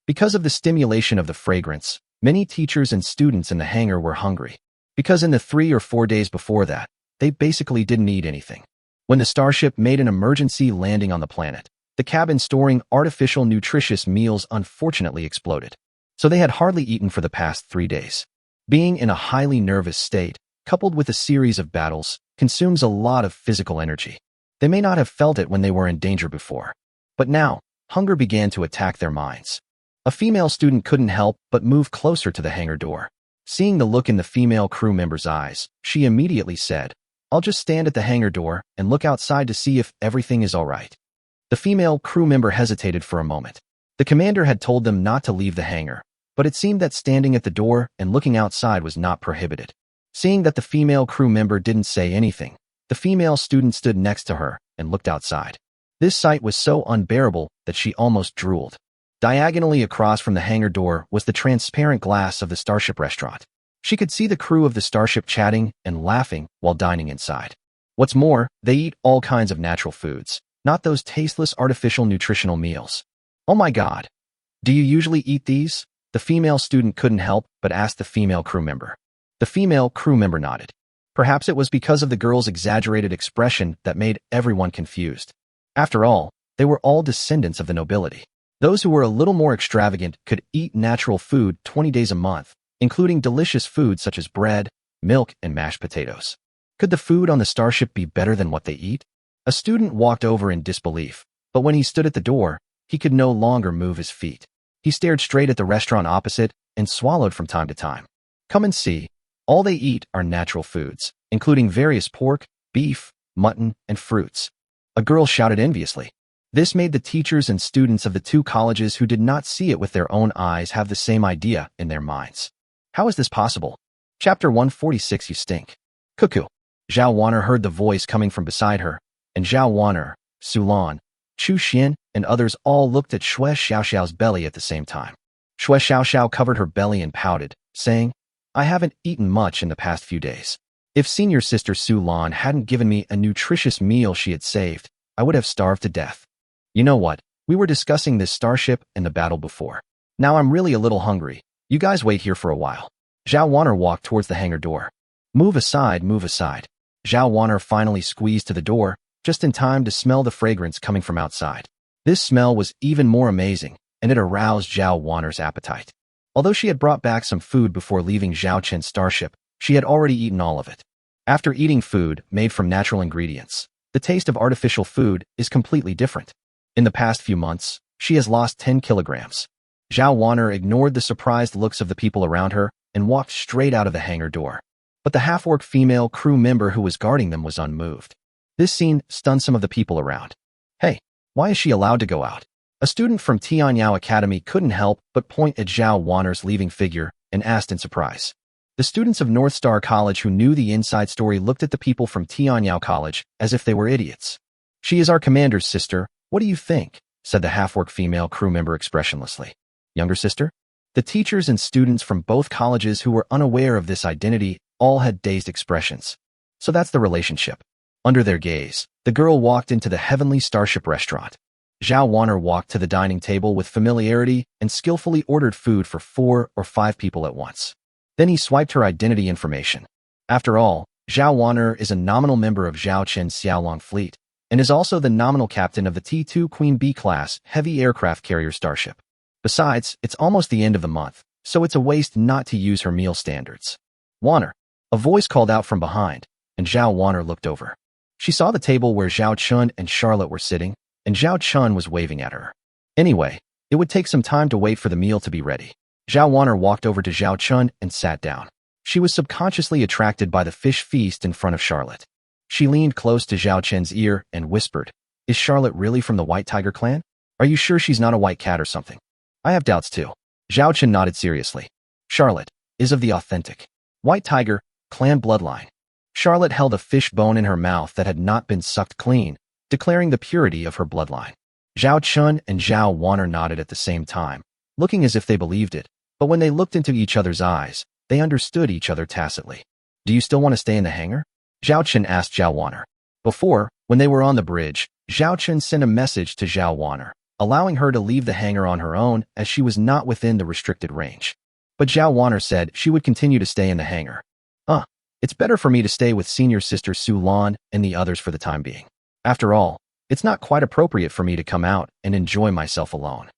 S1: Because of the stimulation of the fragrance, many teachers and students in the hangar were hungry. Because in the 3 or 4 days before that, they basically didn't eat anything. When the starship made an emergency landing on the planet, the cabin storing artificial nutritious meals unfortunately exploded. So they had hardly eaten for the past 3 days. Being in a highly nervous state, coupled with a series of battles, consumes a lot of physical energy. They may not have felt it when they were in danger before. But now, hunger began to attack their minds. A female student couldn't help but move closer to the hangar door. Seeing the look in the female crew member's eyes, she immediately said, I'll just stand at the hangar door and look outside to see if everything is all right. The female crew member hesitated for a moment. The commander had told them not to leave the hangar, but it seemed that standing at the door and looking outside was not prohibited. Seeing that the female crew member didn't say anything, the female student stood next to her and looked outside. This sight was so unbearable that she almost drooled. Diagonally across from the hangar door was the transparent glass of the starship restaurant. She could see the crew of the starship chatting and laughing while dining inside. What's more, they eat all kinds of natural foods, not those tasteless artificial nutritional meals. Oh my God! Do you usually eat these? The female student couldn't help but ask the female crew member. The female crew member nodded. Perhaps it was because of the girl's exaggerated expression that made everyone confused. After all, they were all descendants of the nobility. Those who were a little more extravagant could eat natural food 20 days a month, including delicious foods such as bread, milk, and mashed potatoes. Could the food on the starship be better than what they eat? A student walked over in disbelief, but when he stood at the door, He could no longer move his feet. He stared straight at the restaurant opposite and swallowed from time to time. Come and see. All they eat are natural foods, including various pork, beef, mutton, and fruits. A girl shouted enviously. This made the teachers and students of the two colleges who did not see it with their own eyes have the same idea in their minds. How is this possible? Chapter 146. You stink. Cuckoo. Zhao Wan'er heard the voice coming from beside her, and Zhao Wan'er, Su Lan, Chu Xian, and others all looked at Xue Xiaoxiao's belly at the same time. Xue Xiaoxiao covered her belly and pouted, saying, I haven't eaten much in the past few days. If senior sister Su Lan hadn't given me a nutritious meal she had saved, I would have starved to death. You know what? We were discussing this starship and the battle before. Now I'm really a little hungry. You guys wait here for a while. Zhao Wan'er walked towards the hangar door. Move aside, move aside. Zhao Wan'er finally squeezed to the door, just in time to smell the fragrance coming from outside. This smell was even more amazing, and it aroused Zhao Wan'er's appetite. Although she had brought back some food before leaving Zhao Chen's starship, she had already eaten all of it. After eating food made from natural ingredients, the taste of artificial food is completely different. In the past few months, she has lost 10 kilograms. Zhao Wan'er ignored the surprised looks of the people around her and walked straight out of the hangar door. But the half-orc female crew member who was guarding them was unmoved. This scene stunned some of the people around. Hey, why is she allowed to go out? A student from Tianyao Academy couldn't help but point at Zhao Wan'er's leaving figure and asked in surprise. The students of North Star College who knew the inside story looked at the people from Tianyao College as if they were idiots. She is our commander's sister. What do you think? Said the half-orc female crew member expressionlessly. Younger sister? The teachers and students from both colleges who were unaware of this identity all had dazed expressions. So that's the relationship. Under their gaze, the girl walked into the heavenly starship restaurant. Zhao Wan'er walked to the dining table with familiarity and skillfully ordered food for 4 or 5 people at once. Then he swiped her identity information. After all, Zhao Wan'er is a nominal member of Zhao Chen's Xiaolong fleet, and is also the nominal captain of the T2 Queen B-class heavy aircraft carrier starship. Besides, it's almost the end of the month, so it's a waste not to use her meal standards. Wan'er. A voice called out from behind, and Zhao Wan'er looked over. She saw the table where Zhao Chun and Charlotte were sitting, and Zhao Chun was waving at her. Anyway, it would take some time to wait for the meal to be ready. Zhao Wan'er walked over to Zhao Chun and sat down. She was subconsciously attracted by the fish feast in front of Charlotte. She leaned close to Zhao Chen's ear and whispered, Is Charlotte really from the White Tiger clan? Are you sure she's not a white cat or something? I have doubts too. Zhao Chen nodded seriously. Charlotte is of the authentic White Tiger clan bloodline. Charlotte held a fish bone in her mouth that had not been sucked clean, declaring the purity of her bloodline. Zhao Chun and Zhao Wan'er nodded at the same time, looking as if they believed it, but when they looked into each other's eyes, they understood each other tacitly. Do you still want to stay in the hangar? Zhao Chen asked Zhao Wan'er. Before, when they were on the bridge, Zhao Chen sent a message to Zhao Wan'er, allowing her to leave the hangar on her own as she was not within the restricted range. But Zhao Wan'er said she would continue to stay in the hangar. It's better for me to stay with senior sister Su Lan and the others for the time being. After all, it's not quite appropriate for me to come out and enjoy myself alone.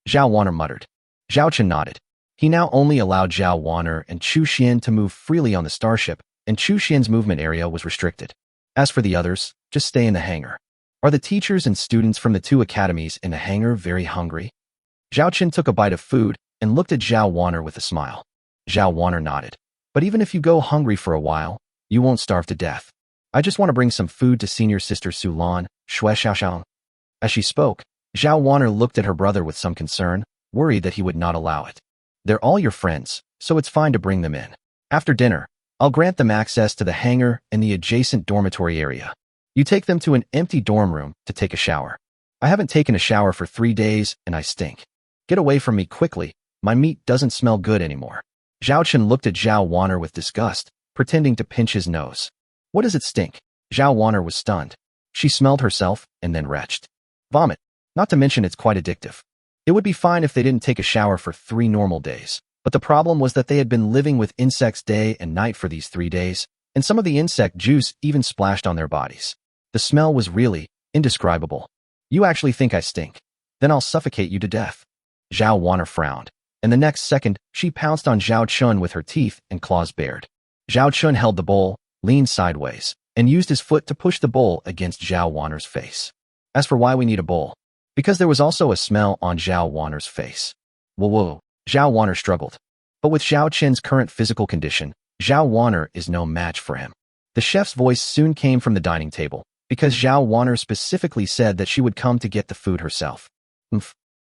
S1: Zhao Wan'er muttered. Zhao Chen nodded. He now only allowed Zhao Wan'er and Chu Xian to move freely on the starship, and Chu Xian's movement area was restricted. As for the others, just stay in the hangar. Are the teachers and students from the 2 academies in the hangar very hungry? Zhao Chen took a bite of food and looked at Zhao Wan'er with a smile. Zhao Wan'er nodded. But even if you go hungry for a while, you won't starve to death. I just want to bring some food to senior sister Su Lan, Xue Xiaoxiao. As she spoke, Zhao Wan'er looked at her brother with some concern, worried that he would not allow it. They're all your friends, so it's fine to bring them in. After dinner, I'll grant them access to the hangar and the adjacent dormitory area. You take them to an empty dorm room to take a shower. I haven't taken a shower for 3 days and I stink. Get away from me quickly, my meat doesn't smell good anymore. Zhao Chen looked at Zhao Wan'er with disgust, pretending to pinch his nose. What does it stink? Zhao Wan'er was stunned. She smelled herself and then retched. Vomit. Not to mention it's quite addictive. It would be fine if they didn't take a shower for 3 normal days, but the problem was that they had been living with insects day and night for these 3 days, and some of the insect juice even splashed on their bodies. The smell was really indescribable. You actually think I stink? Then I'll suffocate you to death. Zhao Wan'er frowned, and the next second, she pounced on Zhao Chun with her teeth and claws bared. Zhao Chun held the bowl, leaned sideways, and used his foot to push the bowl against Zhao Wan'er's face. As for why we need a bowl, because there was also a smell on Zhao Wanner's face. Whoa, Zhao Wanner struggled. But with Zhao Qin's current physical condition, Zhao Wanner is no match for him. The chef's voice soon came from the dining table, because Zhao Wanner specifically said that she would come to get the food herself.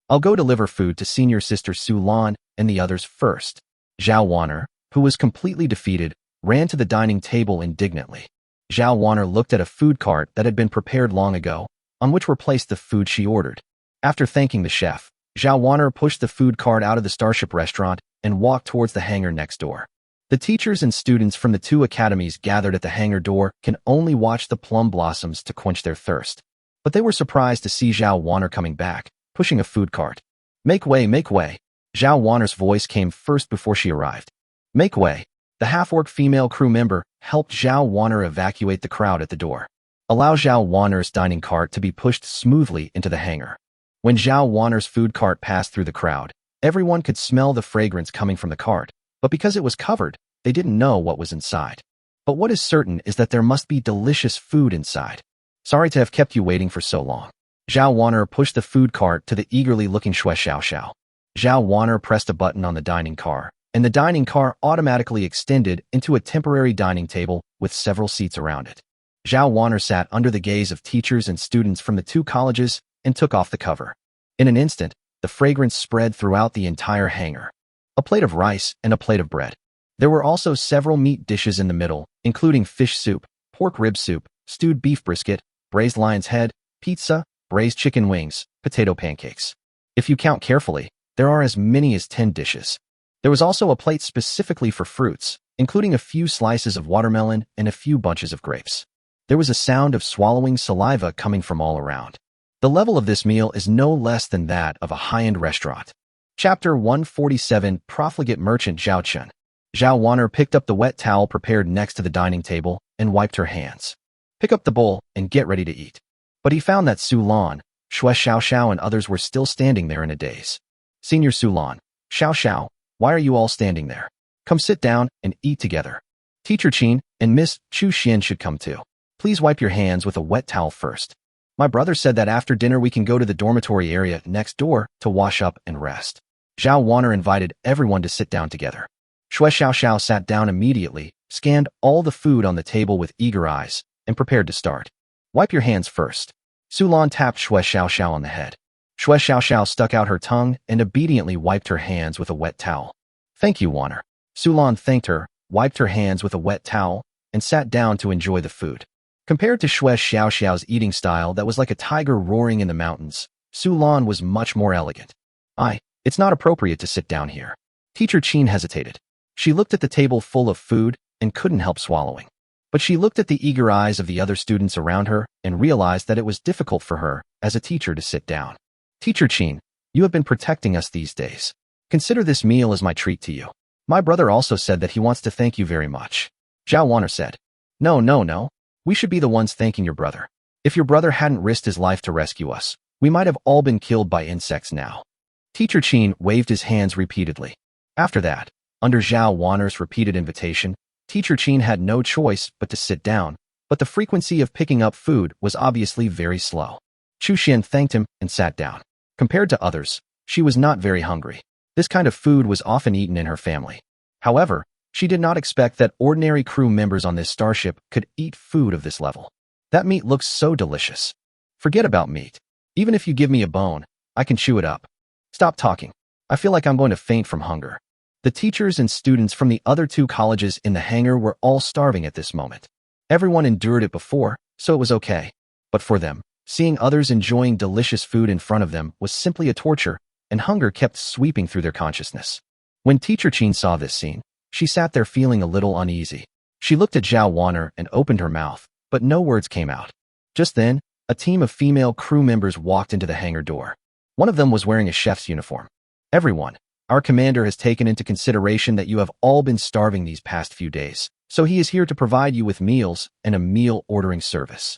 S1: I'll go deliver food to senior sister Su Lan and the others first. Zhao Wanner, who was completely defeated, ran to the dining table indignantly. Zhao Wanner looked at a food cart that had been prepared long ago, on which were placed the food she ordered. After thanking the chef, Zhao Wanner pushed the food cart out of the Starship restaurant and walked towards the hangar next door. The teachers and students from the two academies gathered at the hangar door can only watch the plum blossoms to quench their thirst. But they were surprised to see Zhao Wanner coming back, pushing a food cart. Make way, make way. Zhao Wanner's voice came first before she arrived. Make way. The half-orc female crew member helped Zhao Wanner evacuate the crowd at the door. Allow Zhao Wanner's dining cart to be pushed smoothly into the hangar. When Zhao Wanner's food cart passed through the crowd, everyone could smell the fragrance coming from the cart, but because it was covered, they didn't know what was inside. But what is certain is that there must be delicious food inside. Sorry to have kept you waiting for so long. Zhao Wanner pushed the food cart to the eagerly looking Shui Xiaoxiao. Zhao Wanner pressed a button on the dining car, and the dining car automatically extended into a temporary dining table with several seats around it. Zhao Wanner sat under the gaze of teachers and students from the two colleges and took off the cover. In an instant, the fragrance spread throughout the entire hangar. A plate of rice and a plate of bread. There were also several meat dishes in the middle, including fish soup, pork rib soup, stewed beef brisket, braised lion's head, pizza, braised chicken wings, potato pancakes. If you count carefully, there are as many as 10 dishes. There was also a plate specifically for fruits, including a few slices of watermelon and a few bunches of grapes. There was a sound of swallowing saliva coming from all around. The level of this meal is no less than that of a high-end restaurant. Chapter 147, Profligate Merchant Zhao Chen. Zhao Wanner picked up the wet towel prepared next to the dining table and wiped her hands. Pick up the bowl and get ready to eat. But he found that Su Lan, Shui Xiaoxiao and others were still standing there in a daze. Senior Su Lan, Xiao, why are you all standing there? Come sit down and eat together. Teacher Qin and Miss Chu Xian should come too. Please wipe your hands with a wet towel first. My brother said that after dinner we can go to the dormitory area next door to wash up and rest. Zhao Wanner invited everyone to sit down together. Shui Xiaoxiao sat down immediately, scanned all the food on the table with eager eyes, and prepared to start. Wipe your hands first. Su Lan tapped Shui Xiaoxiao on the head. Shui Xiaoxiao stuck out her tongue and obediently wiped her hands with a wet towel. Thank you, Wanner. Su Lan thanked her, wiped her hands with a wet towel, and sat down to enjoy the food. Compared to Shui Xiaoxiao's eating style that was like a tiger roaring in the mountains, Su Lan was much more elegant. It's not appropriate to sit down here. Teacher Qin hesitated. She looked at the table full of food and couldn't help swallowing. But she looked at the eager eyes of the other students around her and realized that it was difficult for her, as a teacher, to sit down. Teacher Qin, you have been protecting us these days. Consider this meal as my treat to you. My brother also said that he wants to thank you very much. Zhao Wanner said. No. We should be the ones thanking your brother. If your brother hadn't risked his life to rescue us, we might have all been killed by insects now. Teacher Qin waved his hands repeatedly. After that, under Zhao Wanner's repeated invitation, Teacher Qin had no choice but to sit down, but the frequency of picking up food was obviously very slow. Chu Xian thanked him and sat down. Compared to others, she was not very hungry. This kind of food was often eaten in her family. However, she did not expect that ordinary crew members on this starship could eat food of this level. That meat looks so delicious. Forget about meat. Even if you give me a bone, I can chew it up. Stop talking. I feel like I'm going to faint from hunger. The teachers and students from the other two colleges in the hangar were all starving at this moment. Everyone endured it before, so it was okay. But for them, seeing others enjoying delicious food in front of them was simply a torture, and hunger kept sweeping through their consciousness. When Teacher Qin saw this scene, she sat there feeling a little uneasy. She looked at Zhao Wanner and opened her mouth, but no words came out. Just then, a team of female crew members walked into the hangar door. One of them was wearing a chef's uniform. Everyone, our commander has taken into consideration that you have all been starving these past few days, so he is here to provide you with meals and a meal ordering service.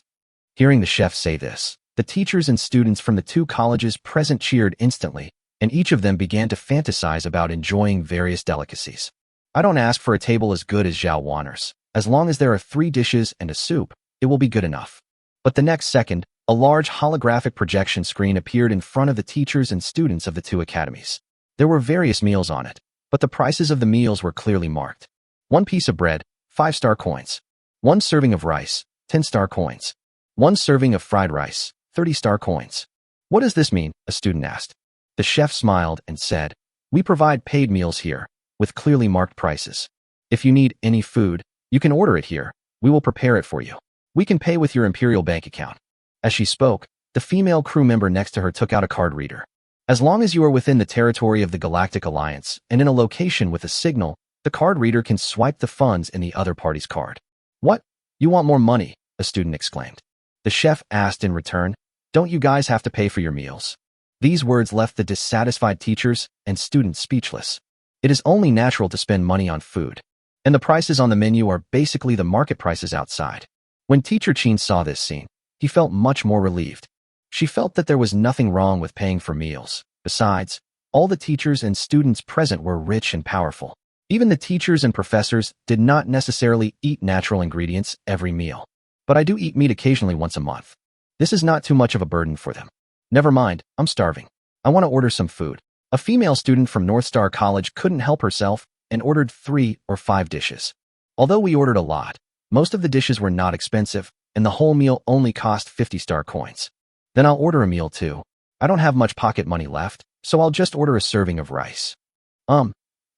S1: Hearing the chef say this, the teachers and students from the two colleges present cheered instantly, and each of them began to fantasize about enjoying various delicacies. I don't ask for a table as good as Zhao Wanner's. As long as there are 3 dishes and a soup, it will be good enough. But the next second, A large holographic projection screen appeared in front of the teachers and students of the two academies. There were various meals on it, but the prices of the meals were clearly marked. 1 piece of bread, 5-star coins. 1 serving of rice, 10-star coins. 1 serving of fried rice, 30-star coins. What does this mean? A student asked. The chef smiled and said, "We provide paid meals here, with clearly marked prices. If you need any food, you can order it here. We will prepare it for you. We can pay with your Imperial bank account." As she spoke, the female crew member next to her took out a card reader. As long as you are within the territory of the Galactic Alliance and in a location with a signal, the card reader can swipe the funds in the other party's card. "What? You want more money?" a student exclaimed. The chef asked in return, "Don't you guys have to pay for your meals?" These words left the dissatisfied teachers and students speechless. It is only natural to spend money on food, and the prices on the menu are basically the market prices outside. When Teacher Chin saw this scene, he felt much more relieved. She felt that there was nothing wrong with paying for meals. Besides, all the teachers and students present were rich and powerful. Even the teachers and professors did not necessarily eat natural ingredients every meal. "But I do eat meat occasionally once a month. This is not too much of a burden for them." "Never mind, I'm starving. I want to order some food." A female student from North Star College couldn't help herself and ordered 3 or 5 dishes. Although we ordered a lot, most of the dishes were not expensive, and the whole meal only cost 50-star coins. "Then I'll order a meal too. I don't have much pocket money left, so I'll just order a serving of rice."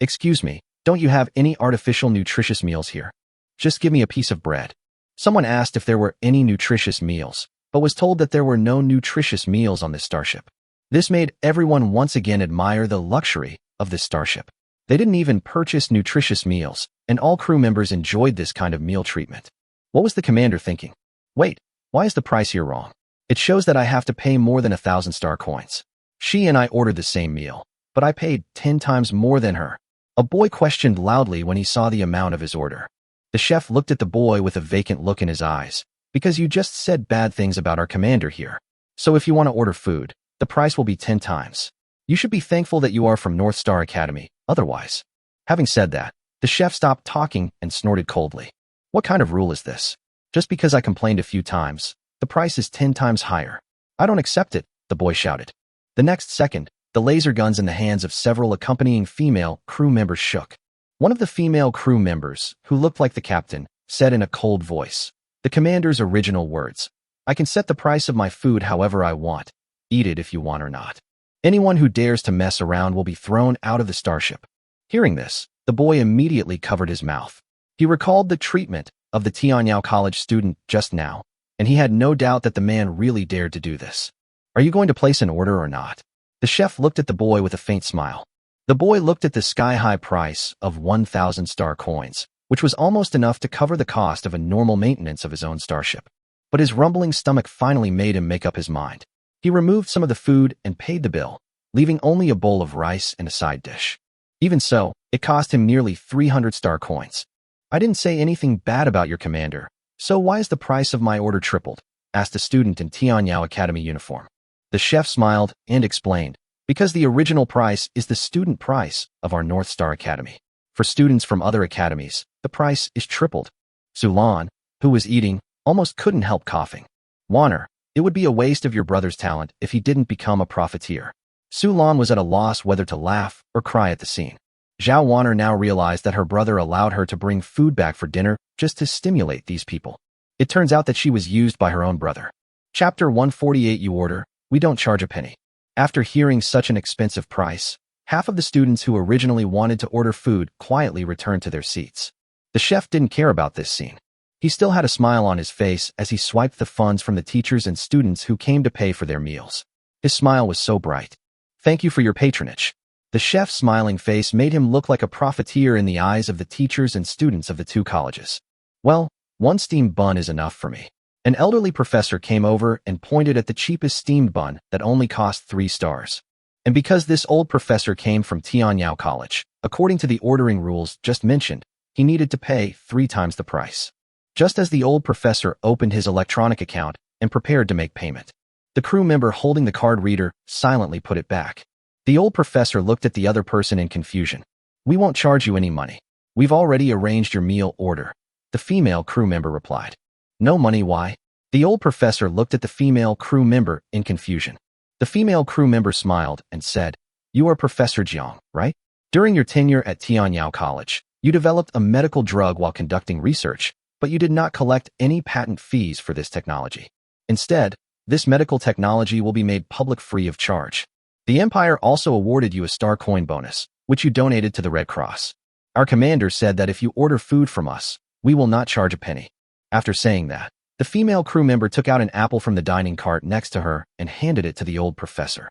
S1: Excuse me, don't you have any artificial nutritious meals here? Just give me a piece of bread." Someone asked if there were any nutritious meals, but was told that there were no nutritious meals on this starship. This made everyone once again admire the luxury of this starship. They didn't even purchase nutritious meals, and all crew members enjoyed this kind of meal treatment. What was the commander thinking? "Wait, why is the price here wrong? It shows that I have to pay more than 1,000-star coins. She and I ordered the same meal, but I paid 10 times more than her." A boy questioned loudly when he saw the amount of his order. The chef looked at the boy with a vacant look in his eyes. "Because you just said bad things about our commander here. So if you want to order food, the price will be 10 times. You should be thankful that you are from North Star Academy, otherwise." Having said that, the chef stopped talking and snorted coldly. "What kind of rule is this? Just because I complained a few times, the price is 10 times higher. I don't accept it," the boy shouted. The next second, the laser guns in the hands of several accompanying female crew members shook. One of the female crew members, who looked like the captain, said in a cold voice, the commander's original words, "I can set the price of my food however I want. Eat it if you want or not. Anyone who dares to mess around will be thrown out of the starship." Hearing this, the boy immediately covered his mouth. He recalled the treatment of the Tianyao College student just now, and he had no doubt that the man really dared to do this. "Are you going to place an order or not?" The chef looked at the boy with a faint smile. The boy looked at the sky-high price of 1,000-star coins, which was almost enough to cover the cost of a normal maintenance of his own starship. But his rumbling stomach finally made him make up his mind. He removed some of the food and paid the bill, leaving only a bowl of rice and a side dish. Even so, it cost him nearly 300-star coins. "I didn't say anything bad about your commander, so why is the price of my order tripled?" asked a student in Tianyao Academy uniform. The chef smiled and explained, "Because the original price is the student price of our North Star Academy. For students from other academies, the price is tripled." Sulan, who was eating, almost couldn't help coughing. "Warner, it would be a waste of your brother's talent if he didn't become a profiteer." Sulan was at a loss whether to laugh or cry at the scene. Zhao Warner now realized that her brother allowed her to bring food back for dinner just to stimulate these people. It turns out that she was used by her own brother. Chapter 148. You order, we don't charge a penny. After hearing such an expensive price, half of the students who originally wanted to order food quietly returned to their seats. The chef didn't care about this scene. He still had a smile on his face as he swiped the funds from the teachers and students who came to pay for their meals. His smile was so bright. "Thank you for your patronage." The chef's smiling face made him look like a profiteer in the eyes of the teachers and students of the two colleges. "Well, 1 steamed bun is enough for me." An elderly professor came over and pointed at the cheapest steamed bun that only cost 3 stars. And because this old professor came from Tianyao College, according to the ordering rules just mentioned, he needed to pay 3 times the price. Just as the old professor opened his electronic account and prepared to make payment, the crew member holding the card reader silently put it back. The old professor looked at the other person in confusion. "We won't charge you any money. We've already arranged your meal order," the female crew member replied. "No money, why?" The old professor looked at the female crew member in confusion. The female crew member smiled and said, "You are Professor Jiang, right? During your tenure at Tianyao College, you developed a medical drug while conducting research, but you did not collect any patent fees for this technology. Instead, this medical technology will be made public free of charge. The Empire also awarded you a star coin bonus, which you donated to the Red Cross. Our commander said that if you order food from us, we will not charge a penny." After saying that, the female crew member took out an apple from the dining cart next to her and handed it to the old professor.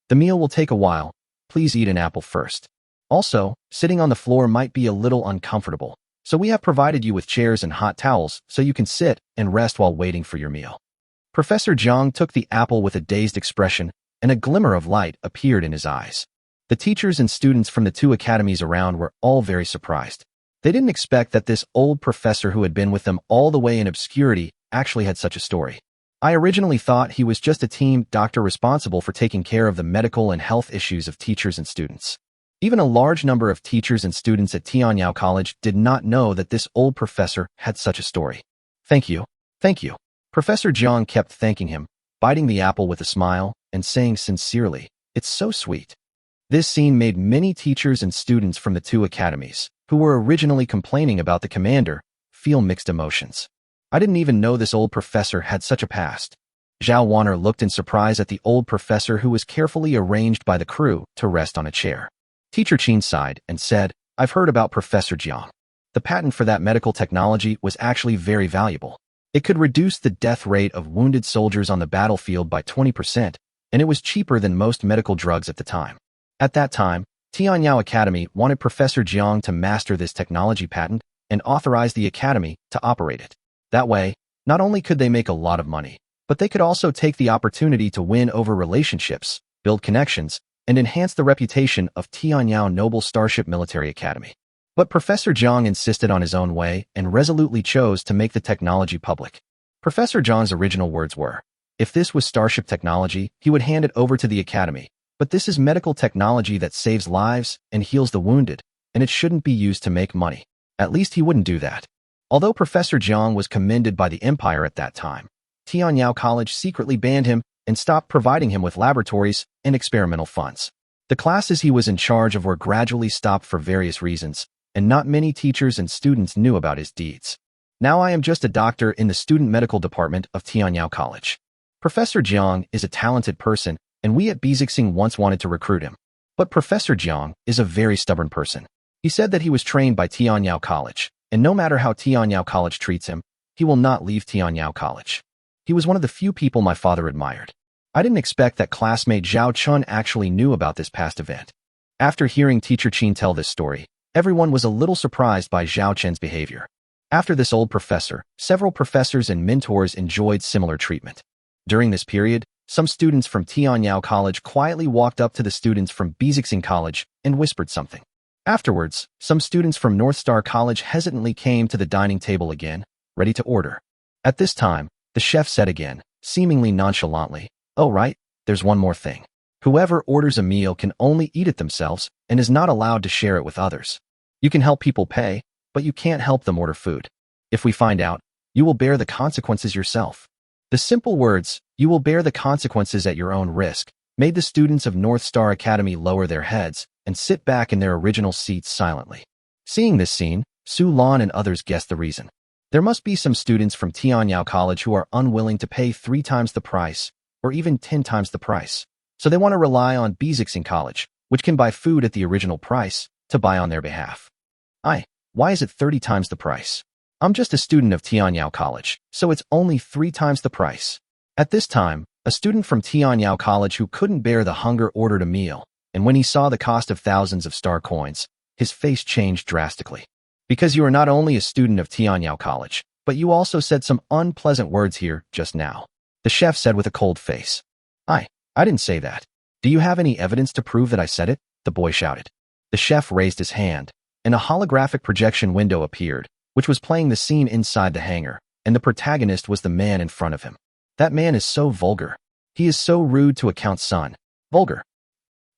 S1: "The meal will take a while. Please eat an apple first. Also, sitting on the floor might be a little uncomfortable, so we have provided you with chairs and hot towels so you can sit and rest while waiting for your meal." Professor Jiang took the apple with a dazed expression, and a glimmer of light appeared in his eyes. The teachers and students from the two academies around were all very surprised. They didn't expect that this old professor who had been with them all the way in obscurity actually had such a story. "I originally thought he was just a team doctor responsible for taking care of the medical and health issues of teachers and students." Even a large number of teachers and students at Tianyao College did not know that this old professor had such a story. Thank you. Thank you." Professor Jiang kept thanking him, biting the apple with a smile and saying sincerely, "It's so sweet." This scene made many teachers and students from the two academies, who were originally complaining about the commander, feel mixed emotions. "I didn't even know this old professor had such a past." Zhao Wanner looked in surprise at the old professor who was carefully arranged by the crew to rest on a chair. Teacher Qin sighed and said, "I've heard about Professor Jiang. The patent for that medical technology was actually very valuable. It could reduce the death rate of wounded soldiers on the battlefield by 20%, and it was cheaper than most medical drugs at the time. At that time, Tianyao Academy wanted Professor Jiang to master this technology patent and authorize the academy to operate it. That way, not only could they make a lot of money, but they could also take the opportunity to win over relationships, build connections, and enhance the reputation of Tianyao Noble Starship Military Academy. But Professor Jiang insisted on his own way and resolutely chose to make the technology public. Professor Jiang's original words were, "If this was Starship technology, he would hand it over to the academy. But this is medical technology that saves lives and heals the wounded, and it shouldn't be used to make money." At least he wouldn't do that. Although Professor Jiang was commended by the Empire at that time, Tianyao College secretly banned him and stopped providing him with laboratories and experimental funds. The classes he was in charge of were gradually stopped for various reasons, and not many teachers and students knew about his deeds. Now I am just a doctor in the student medical department of Tianyao College. Professor Jiang is a talented person, and we at Bezixing once wanted to recruit him. But Professor Jiang is a very stubborn person. He said that he was trained by Tianyao College, and no matter how Tianyao College treats him, he will not leave Tianyao College. He was one of the few people my father admired. I didn't expect that classmate Zhao Chun actually knew about this past event. After hearing Teacher Qin tell this story, everyone was a little surprised by Zhao Chen's behavior. After this old professor, several professors and mentors enjoyed similar treatment. During this period, some students from Tianyao College quietly walked up to the students from Bezixing College and whispered something. Afterwards, some students from North Star College hesitantly came to the dining table again, ready to order. At this time, the chef said again, seemingly nonchalantly, "Oh right, there's one more thing. Whoever orders a meal can only eat it themselves and is not allowed to share it with others. You can help people pay, but you can't help them order food. If we find out, you will bear the consequences yourself." The simple words, "You will bear the consequences at your own risk," made the students of North Star Academy lower their heads and sit back in their original seats silently. Seeing this scene, Su Lan and others guessed the reason. There must be some students from Tianyao College who are unwilling to pay 3 times the price, or even 10 times the price. So they want to rely on Bezixing College, which can buy food at the original price, to buy on their behalf. Why is it 30 times the price? I'm just a student of Tianyao College, so it's only 3 times the price. At this time, a student from Tianyao College who couldn't bear the hunger ordered a meal, and when he saw the cost of thousands of star coins, his face changed drastically. "Because you are not only a student of Tianyao College, but you also said some unpleasant words here just now," the chef said with a cold face. I didn't say that. "Do you have any evidence to prove that I said it?" the boy shouted. The chef raised his hand, and a holographic projection window appeared, which was playing the scene inside the hangar, and the protagonist was the man in front of him. "That man is so vulgar. He is so rude to a count's son. Vulgar."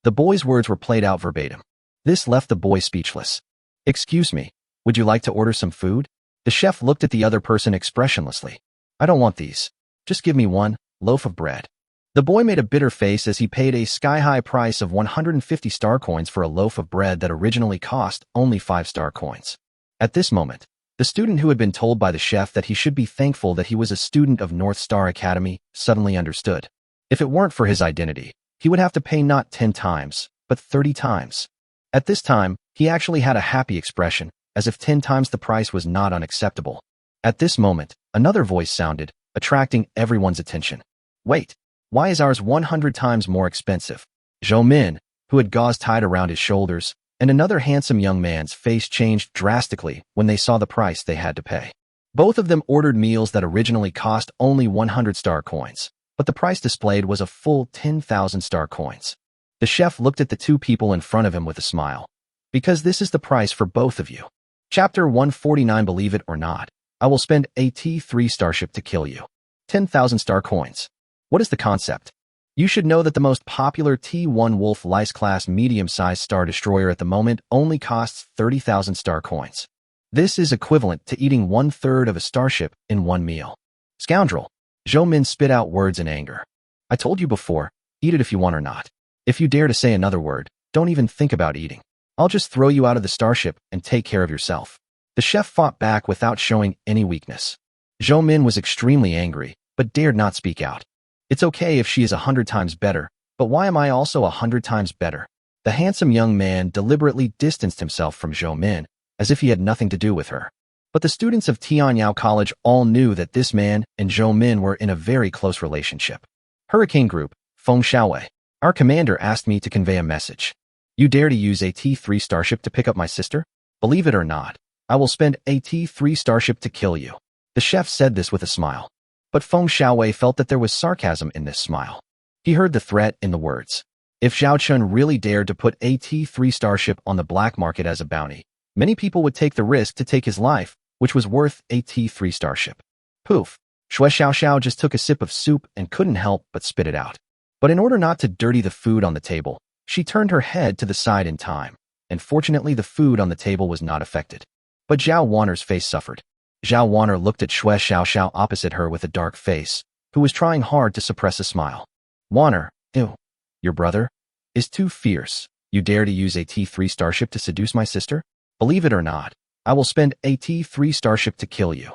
S1: The boy's words were played out verbatim. This left the boy speechless. "Excuse me, would you like to order some food?" The chef looked at the other person expressionlessly. "I don't want these." Just give me one loaf of bread. The boy made a bitter face as he paid a sky-high price of 150 star coins for a loaf of bread that originally cost only 5 star coins. At this moment, the student who had been told by the chef that he should be thankful that he was a student of North Star Academy suddenly understood. If it weren't for his identity, he would have to pay not 10 times, but 30 times. At this time, he actually had a happy expression, as if 10 times the price was not unacceptable. At this moment, another voice sounded, attracting everyone's attention. Wait, why is ours 100 times more expensive? Zhou Min, who had gauze tied around his shoulders, and another handsome young man's face changed drastically when they saw the price they had to pay. Both of them ordered meals that originally cost only 100 star coins, but the price displayed was a full 10,000 star coins. The chef looked at the two people in front of him with a smile. Because this is the price for both of you. Chapter 149. Believe it or not, I will spend a T3 starship to kill you. 10,000 star coins. What is the concept? You should know that the most popular T1 Wolf Lice class medium-sized star destroyer at the moment only costs 30,000 star coins. This is equivalent to eating 1/3 of a starship in one meal. Scoundrel! Zhou Min spit out words in anger. I told you before, eat it if you want or not. If you dare to say another word, don't even think about eating. I'll just throw you out of the starship and take care of yourself. The chef fought back without showing any weakness. Zhou Min was extremely angry, but dared not speak out. It's okay if she is 100 times better, but why am I also 100 times better? The handsome young man deliberately distanced himself from Zhou Min, as if he had nothing to do with her. But the students of Tianyao College all knew that this man and Zhou Min were in a very close relationship. Hurricane Group, Feng Xiaowei. Our commander asked me to convey a message. You dare to use a T3 starship to pick up my sister? Believe it or not, I will spend a T3 starship to kill you. The chef said this with a smile. But Feng Xiaowei felt that there was sarcasm in this smile. He heard the threat in the words. If Zhao Chun really dared to put a T3 starship on the black market as a bounty, many people would take the risk to take his life, which was worth a T3 starship. Poof! Shui Xiao just took a sip of soup and couldn't help but spit it out. But in order not to dirty the food on the table, she turned her head to the side in time, and fortunately the food on the table was not affected. But Zhao Wanner's face suffered. Zhao Wanner looked at Shui Xiao opposite her with a dark face, who was trying hard to suppress a smile. Wanner, ew, your brother, is too fierce. You dare to use a T3 starship to seduce my sister? Believe it or not, I will spend a T3 starship to kill you.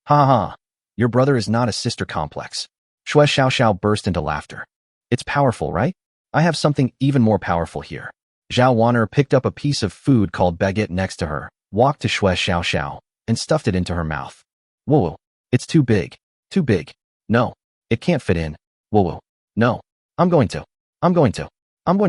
S1: Ha ha, your brother is not a sister complex. Shui Xiao burst into laughter. It's powerful, right? I have something even more powerful here. Zhao Wanner picked up a piece of food called baguette next to her, walked to Shui Xiao, and stuffed it into her mouth. Whoa, it's too big. Too big. No, it can't fit in. Whoa, no, I'm going to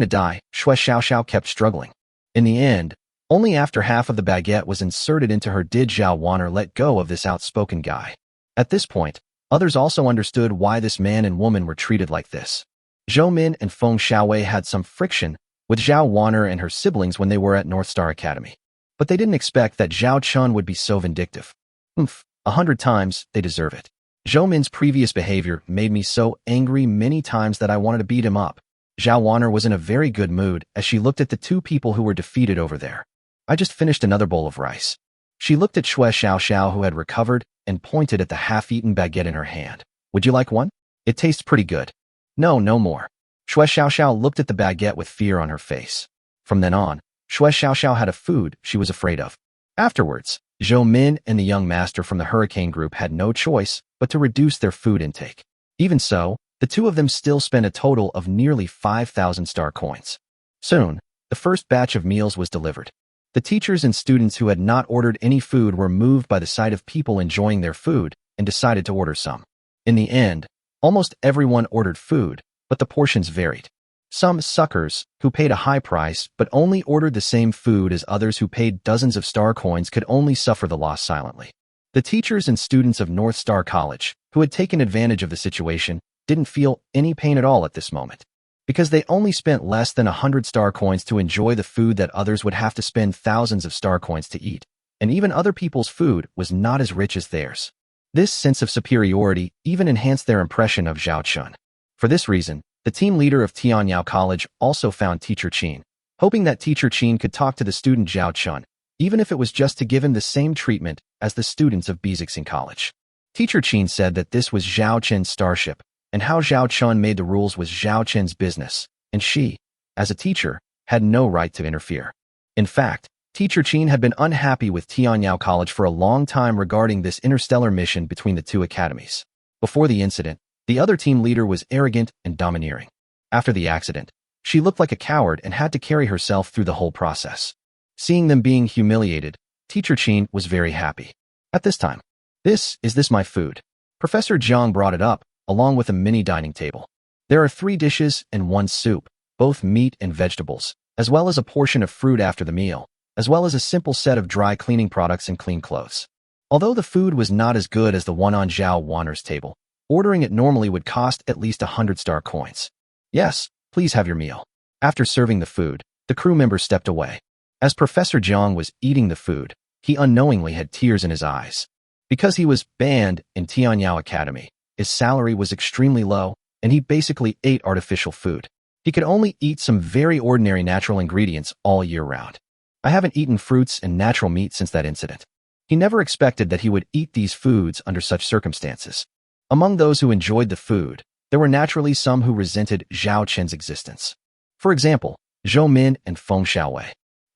S1: die. Shui Xiao kept struggling. In the end, only after half of the baguette was inserted into her did Zhao Wanner let go of this outspoken guy. At this point, others also understood why this man and woman were treated like this. Zhou Min and Feng Xiaowei had some friction with Zhao Wanner and her siblings when they were at North Star Academy. But they didn't expect that Zhao Chun would be so vindictive. 100 times, they deserve it. Zhou Min's previous behavior made me so angry many times that I wanted to beat him up. Zhao Wanner was in a very good mood as she looked at the two people who were defeated over there. I just finished another bowl of rice. She looked at Shui Xiao who had recovered and pointed at the half-eaten baguette in her hand. Would you like one? It tastes pretty good. No more. Shui Xiao looked at the baguette with fear on her face. From then on, Shui Xiao had a food she was afraid of. Afterwards, Zhou Min and the young master from the Hurricane Group had no choice but to reduce their food intake. Even so, the two of them still spent a total of nearly 5,000 star coins. Soon, the first batch of meals was delivered. The teachers and students who had not ordered any food were moved by the sight of people enjoying their food and decided to order some. In the end, almost everyone ordered food, but the portions varied. Some suckers, who paid a high price but only ordered the same food as others who paid dozens of star coins, could only suffer the loss silently. The teachers and students of North Star College, who had taken advantage of the situation, didn't feel any pain at all at this moment. Because they only spent less than 100 star coins to enjoy the food that others would have to spend thousands of star coins to eat, and even other people's food was not as rich as theirs. This sense of superiority even enhanced their impression of Zhao Chun. For this reason, the team leader of Tianyao College also found Teacher Qin, hoping that Teacher Qin could talk to the student Zhao Chun, even if it was just to give him the same treatment as the students of Bezixing College. Teacher Qin said that this was Zhao Chen's starship, and how Zhao Chun made the rules was Zhao Chen's business, and she, as a teacher, had no right to interfere. In fact, Teacher Qin had been unhappy with Tianyao College for a long time regarding this interstellar mission between the two academies. Before the incident, the other team leader was arrogant and domineering. After the accident, she looked like a coward and had to carry herself through the whole process. Seeing them being humiliated, Teacher Qin was very happy. At this time, is this my food? Professor Jiang brought it up, along with a mini dining table. There are 3 dishes and 1 soup, both meat and vegetables, as well as a portion of fruit after the meal, as well as a simple set of dry cleaning products and clean clothes. Although the food was not as good as the one on Zhao Wanner's table, ordering it normally would cost at least 100 star coins. Yes, please have your meal. After serving the food, the crew member stepped away. As Professor Jiang was eating the food, he unknowingly had tears in his eyes. Because he was banned in Tianyao Academy, his salary was extremely low, and he basically ate artificial food. He could only eat some very ordinary natural ingredients all year round. I haven't eaten fruits and natural meat since that incident. He never expected that he would eat these foods under such circumstances. Among those who enjoyed the food, there were naturally some who resented Zhao Chen's existence. For example, Zhou Min and Feng Xiaowei.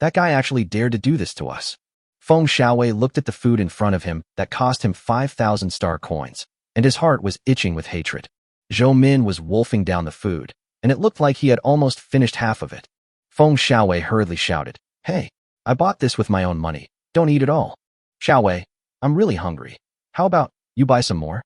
S1: That guy actually dared to do this to us. Feng Xiaowei looked at the food in front of him that cost him 5,000 star coins, and his heart was itching with hatred. Zhou Min was wolfing down the food, and it looked like he had almost finished half of it. Feng Xiaowei hurriedly shouted, "Hey, I bought this with my own money. Don't eat it all." "Xiaowei, I'm really hungry. How about you buy some more?"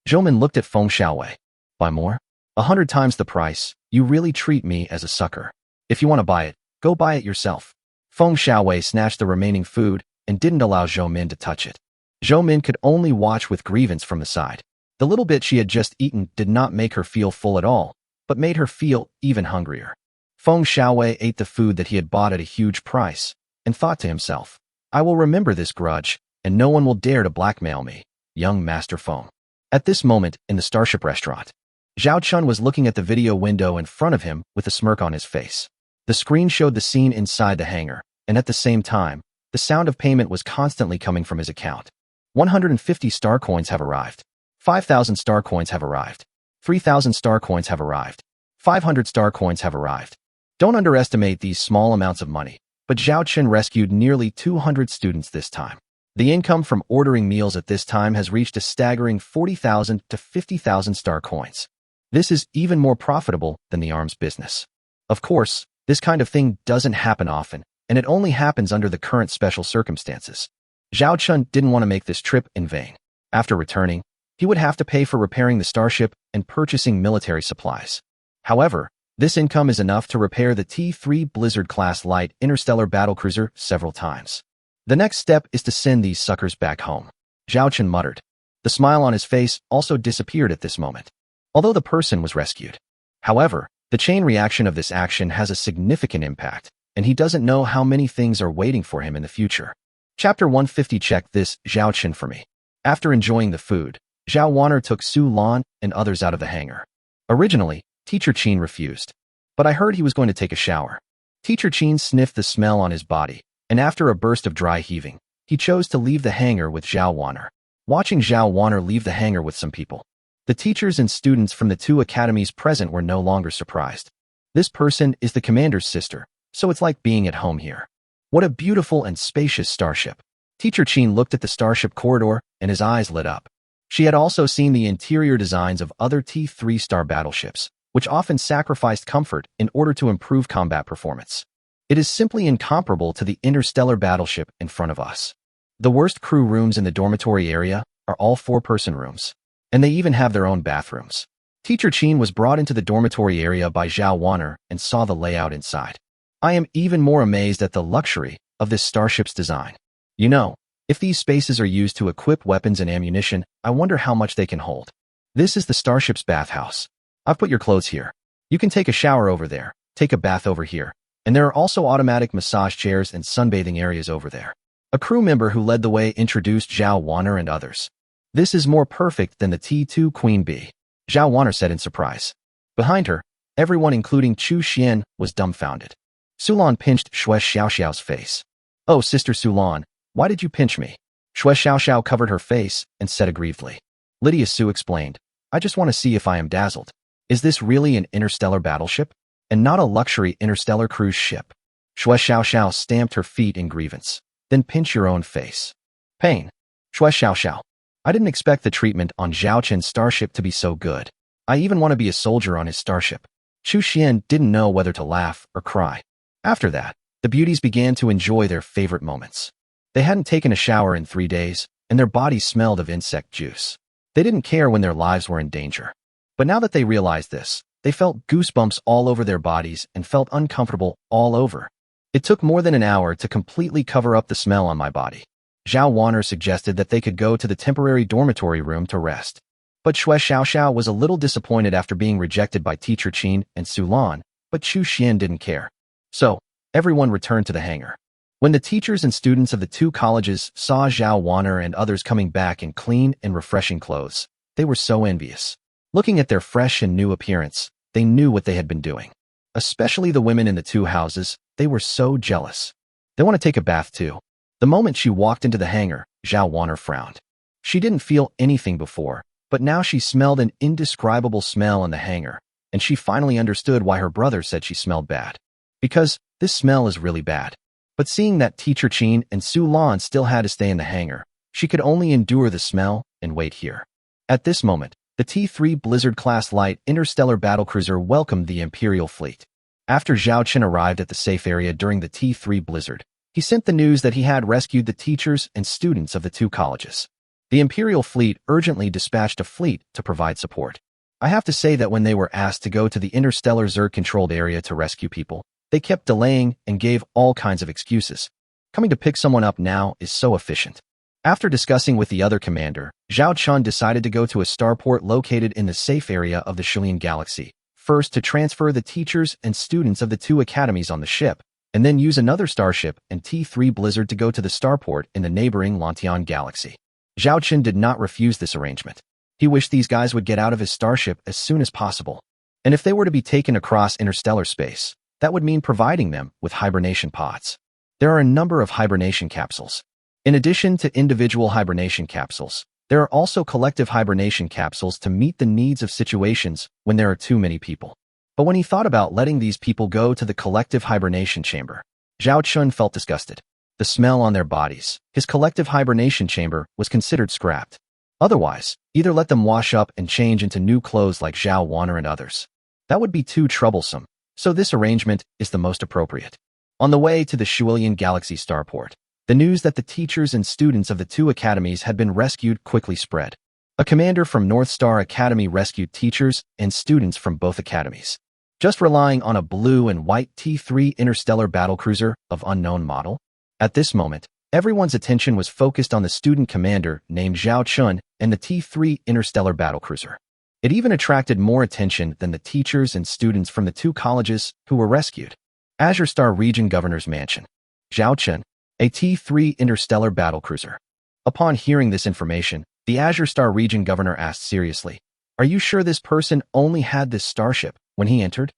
S1: Zhou Min looked at Feng Xiaowei. "Buy more? 100 times the price. You really treat me as a sucker. If you want to buy it, go buy it yourself." Feng Xiaowei snatched the remaining food and didn't allow Zhou Min to touch it. Zhou Min could only watch with grievance from the side. The little bit she had just eaten did not make her feel full at all, but made her feel even hungrier. Feng Xiaowei ate the food that he had bought at a huge price, and thought to himself, "I will remember this grudge, and no one will dare to blackmail me, young Master Feng." At this moment, in the Starship restaurant, Zhao Chun was looking at the video window in front of him with a smirk on his face. The screen showed the scene inside the hangar, and at the same time, the sound of payment was constantly coming from his account. 150 star coins have arrived. 5,000 star coins have arrived. 3,000 star coins have arrived. 500 star coins have arrived. Don't underestimate these small amounts of money, but Zhao Chun rescued nearly 200 students this time. The income from ordering meals at this time has reached a staggering 40,000 to 50,000 star coins. This is even more profitable than the arms business. Of course, this kind of thing doesn't happen often, and it only happens under the current special circumstances. Zhao Chun didn't want to make this trip in vain. After returning, he would have to pay for repairing the starship and purchasing military supplies. However, this income is enough to repair the T-3 Blizzard-class light interstellar battlecruiser several times. The next step is to send these suckers back home, Zhao Chun muttered. The smile on his face also disappeared at this moment, although the person was rescued. However, the chain reaction of this action has a significant impact, and he doesn't know how many things are waiting for him in the future. Chapter 150. Check this, Zhao Chun, for me. After enjoying the food, Zhao Wanner took Su Lan and others out of the hangar. Originally, Teacher Qin refused, but I heard he was going to take a shower. Teacher Qin sniffed the smell on his body, and after a burst of dry heaving, he chose to leave the hangar with Zhao Wanner. Watching Zhao Wanner leave the hangar with some people, the teachers and students from the 2 academies present were no longer surprised. This person is the commander's sister, so it's like being at home here. What a beautiful and spacious starship. Teacher Qin looked at the starship corridor, and his eyes lit up. She had also seen the interior designs of other T-3 star battleships, which often sacrificed comfort in order to improve combat performance. It is simply incomparable to the interstellar battleship in front of us. The worst crew rooms in the dormitory area are all 4-person rooms, and they even have their own bathrooms. Teacher Qin was brought into the dormitory area by Zhao Wanner and saw the layout inside. I am even more amazed at the luxury of this starship's design. You know, if these spaces are used to equip weapons and ammunition, I wonder how much they can hold. This is the starship's bathhouse. I've put your clothes here. You can take a shower over there, take a bath over here, and there are also automatic massage chairs and sunbathing areas over there. A crew member who led the way introduced Zhao Wanner and others. This is more perfect than the T2 Queen Bee, Zhao Wanner said in surprise. Behind her, everyone including Chu Xian was dumbfounded. Sulan pinched Xue Xiaoxiao's face. "Oh, Sister Sulan, why did you pinch me?" Xue Xiaoxiao covered her face and said aggrievedly. Lydia Sue explained, I just want to see if I am dazzled. Is this really an interstellar battleship? And not a luxury interstellar cruise ship? Shui Xiao stamped her feet in grievance. Then pinch your own face. Pain. Shui Xiao. I didn't expect the treatment on Zhao Chen's starship to be so good. I even want to be a soldier on his starship. Chu Xian didn't know whether to laugh or cry. After that, the beauties began to enjoy their favorite moments. They hadn't taken a shower in 3 days, and their bodies smelled of insect juice. They didn't care when their lives were in danger. But now that they realized this, they felt goosebumps all over their bodies and felt uncomfortable all over. It took more than an hour to completely cover up the smell on my body. Zhao Wanner suggested that they could go to the temporary dormitory room to rest. But Shui Xiao was a little disappointed after being rejected by Teacher Qin and Su Lan, but Chu Xian didn't care. So, everyone returned to the hangar. When the teachers and students of the 2 colleges saw Zhao Wanner and others coming back in clean and refreshing clothes, they were so envious. Looking at their fresh and new appearance, they knew what they had been doing. Especially the women in the 2 houses, they were so jealous. They want to take a bath too. The moment she walked into the hangar, Zhao Wanner frowned. She didn't feel anything before, but now she smelled an indescribable smell in the hangar, and she finally understood why her brother said she smelled bad. Because this smell is really bad. But seeing that Teacher Qin and Su Lan still had to stay in the hangar, she could only endure the smell and wait here. At this moment, the T-3 Blizzard-class light interstellar battlecruiser welcomed the Imperial fleet. After Zhao Chen arrived at the safe area during the T-3 Blizzard, he sent the news that he had rescued the teachers and students of the 2 colleges. The Imperial fleet urgently dispatched a fleet to provide support. I have to say that when they were asked to go to the interstellar Zerg-controlled area to rescue people, they kept delaying and gave all kinds of excuses. Coming to pick someone up now is so efficient. After discussing with the other commander, Zhao Chun decided to go to a starport located in the safe area of the Shulian Galaxy, first to transfer the teachers and students of the 2 academies on the ship, and then use another starship and T-3 Blizzard to go to the starport in the neighboring Lantian Galaxy. Zhao Chen did not refuse this arrangement. He wished these guys would get out of his starship as soon as possible. And if they were to be taken across interstellar space, that would mean providing them with hibernation pods. There are a number of hibernation capsules. In addition to individual hibernation capsules, there are also collective hibernation capsules to meet the needs of situations when there are too many people. But when he thought about letting these people go to the collective hibernation chamber, Zhao Chun felt disgusted. The smell on their bodies, his collective hibernation chamber, was considered scrapped. Otherwise, either let them wash up and change into new clothes like Zhao Wanner and others. That would be too troublesome, so this arrangement is the most appropriate. On the way to the Shuilian Galaxy starport, the news that the teachers and students of the 2 academies had been rescued quickly spread. A commander from North Star Academy rescued teachers and students from both academies. Just relying on a blue and white T-3 interstellar battlecruiser of unknown model. At this moment, everyone's attention was focused on the student commander named Zhao Chun and the T-3 interstellar battlecruiser. It even attracted more attention than the teachers and students from the 2 colleges who were rescued. Azure Star Region Governor's Mansion. Zhao Chun, a T-3 interstellar battlecruiser. Upon hearing this information, the Azure Star Region Governor asked seriously, "Are you sure this person only had this starship when he entered?"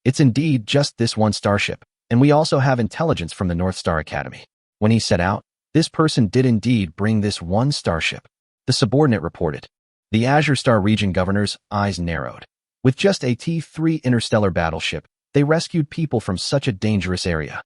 S1: "It's indeed just this one starship, and we also have intelligence from the North Star Academy. When he set out, this person did indeed bring this one starship," the subordinate reported. The Azure Star Region Governor's eyes narrowed. With just a T-3 interstellar battleship, they rescued people from such a dangerous area.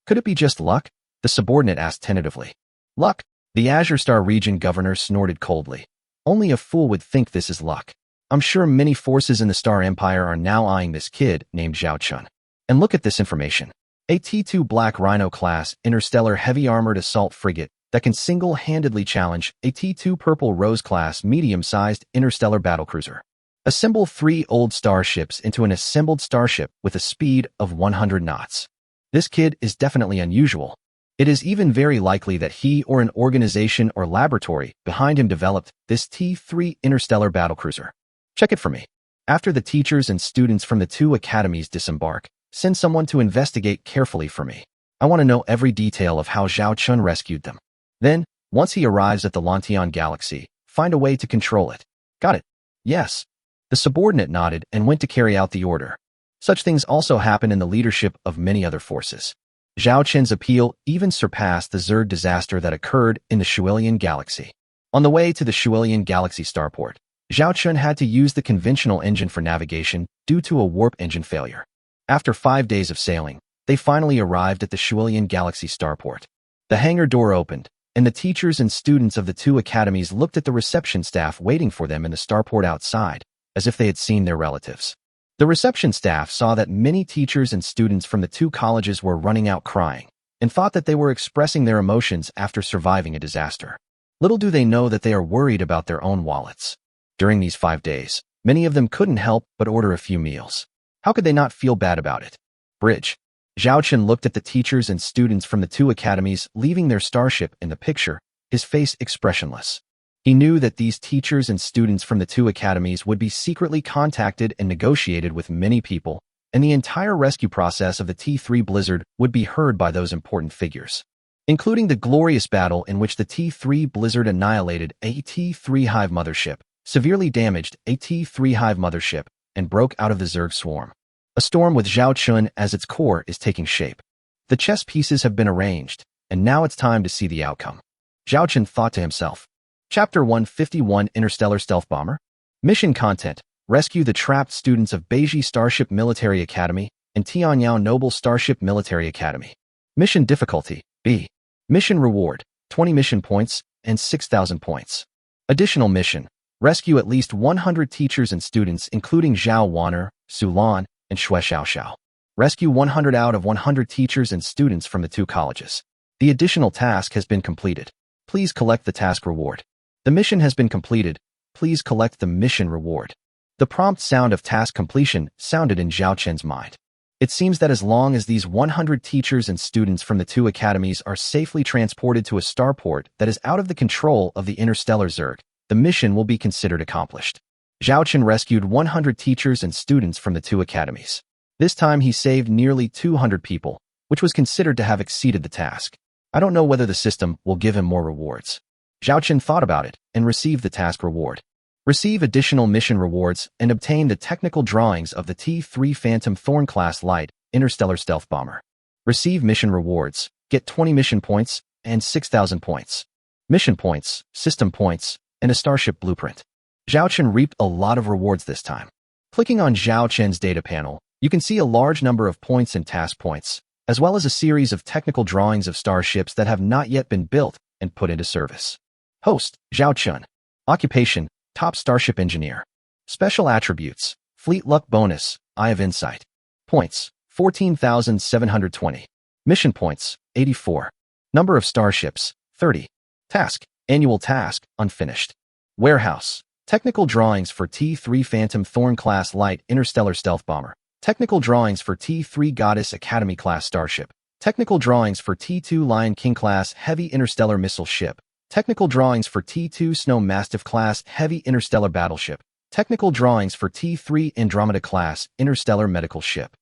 S1: "Could it be just luck?" the subordinate asked tentatively. "Luck?" The Azure Star Region Governor snorted coldly. "Only a fool would think this is luck. I'm sure many forces in the Star Empire are now eyeing this kid named Zhao Chun. And look at this information. A T-2 Black Rhino-class interstellar heavy-armored assault frigate that can single-handedly challenge a T-2 Purple Rose-class medium-sized interstellar battlecruiser. Assemble 3 old starships into an assembled starship with a speed of 100 knots. This kid is definitely unusual. It is even very likely that he or an organization or laboratory behind him developed this T-3 interstellar battlecruiser. Check it for me. After the teachers and students from the 2 academies disembark, send someone to investigate carefully for me. I want to know every detail of how Zhao Chun rescued them. Then, once he arrives at the Lantian Galaxy, find a way to control it. Got it? Yes. The subordinate nodded and went to carry out the order. Such things also happen in the leadership of many other forces. Zhao Chen's appeal even surpassed the Zerg disaster that occurred in the Shuilian Galaxy. On the way to the Shuilian Galaxy starport, Zhao Chun had to use the conventional engine for navigation due to a warp engine failure. After 5 days of sailing, they finally arrived at the Shuilian Galaxy starport. The hangar door opened, and the teachers and students of the 2 academies looked at the reception staff waiting for them in the starport outside, as if they had seen their relatives. The reception staff saw that many teachers and students from the 2 colleges were running out crying, and thought that they were expressing their emotions after surviving a disaster. Little do they know that they are worried about their own wallets. During these 5 days, many of them couldn't help but order a few meals. How could they not feel bad about it? Bridge. Zhao Chun looked at the teachers and students from the 2 academies leaving their starship in the picture, his face expressionless. He knew that these teachers and students from the 2 academies would be secretly contacted and negotiated with many people, and the entire rescue process of the T3 Blizzard would be heard by those important figures, including the glorious battle in which the T3 Blizzard annihilated a T3 Hive mothership, severely damaged a T3 Hive mothership, and broke out of the Zerg swarm. A storm with Zhao Chun as its core is taking shape. The chess pieces have been arranged, and now it's time to see the outcome. Zhao Chun thought to himself. Chapter 151 Interstellar Stealth Bomber. Mission Content. Rescue the trapped students of Beiji Starship Military Academy and Tianyao Noble Starship Military Academy. Mission Difficulty, B. Mission Reward, 20 mission points and 6,000 points. Additional mission. Rescue at least 100 teachers and students including Zhao Wan'er, Su Lan, and Xue Xiaoxiao. Rescue 100 out of 100 teachers and students from the 2 colleges. The additional task has been completed. Please collect the task reward. The mission has been completed. Please collect the mission reward. The prompt sound of task completion sounded in Zhao Chun's mind. It seems that as long as these 100 teachers and students from the 2 academies are safely transported to a starport that is out of the control of the interstellar Zerg, the mission will be considered accomplished. Zhao Chun rescued 100 teachers and students from the 2 academies. This time he saved nearly 200 people, which was considered to have exceeded the task. I don't know whether the system will give him more rewards. Zhao Chun thought about it and received the task reward. Receive additional mission rewards and obtain the technical drawings of the T3 Phantom Thorn Class Light Interstellar Stealth Bomber. Receive mission rewards, get 20 mission points and 6,000 points. Mission points, system points, and a starship blueprint. Zhao Chun reaped a lot of rewards this time. Clicking on Zhao Chun's data panel, you can see a large number of points and task points, as well as a series of technical drawings of starships that have not yet been built and put into service. Host, Zhao Chun. Occupation, Top Starship Engineer. Special Attributes, Fleet Luck Bonus, Eye of Insight. Points, 14,720. Mission points, 84. Number of starships, 30. Task, Annual Task, Unfinished. Warehouse, Technical Drawings for T3 Phantom Thorn Class Light Interstellar Stealth Bomber. Technical Drawings for T3 Goddess Academy Class Starship. Technical Drawings for T2 Lion King Class Heavy Interstellar Missile Ship. Technical Drawings for T2 Snow Mastiff Class Heavy Interstellar Battleship. Technical Drawings for T3 Andromeda Class Interstellar Medical Ship.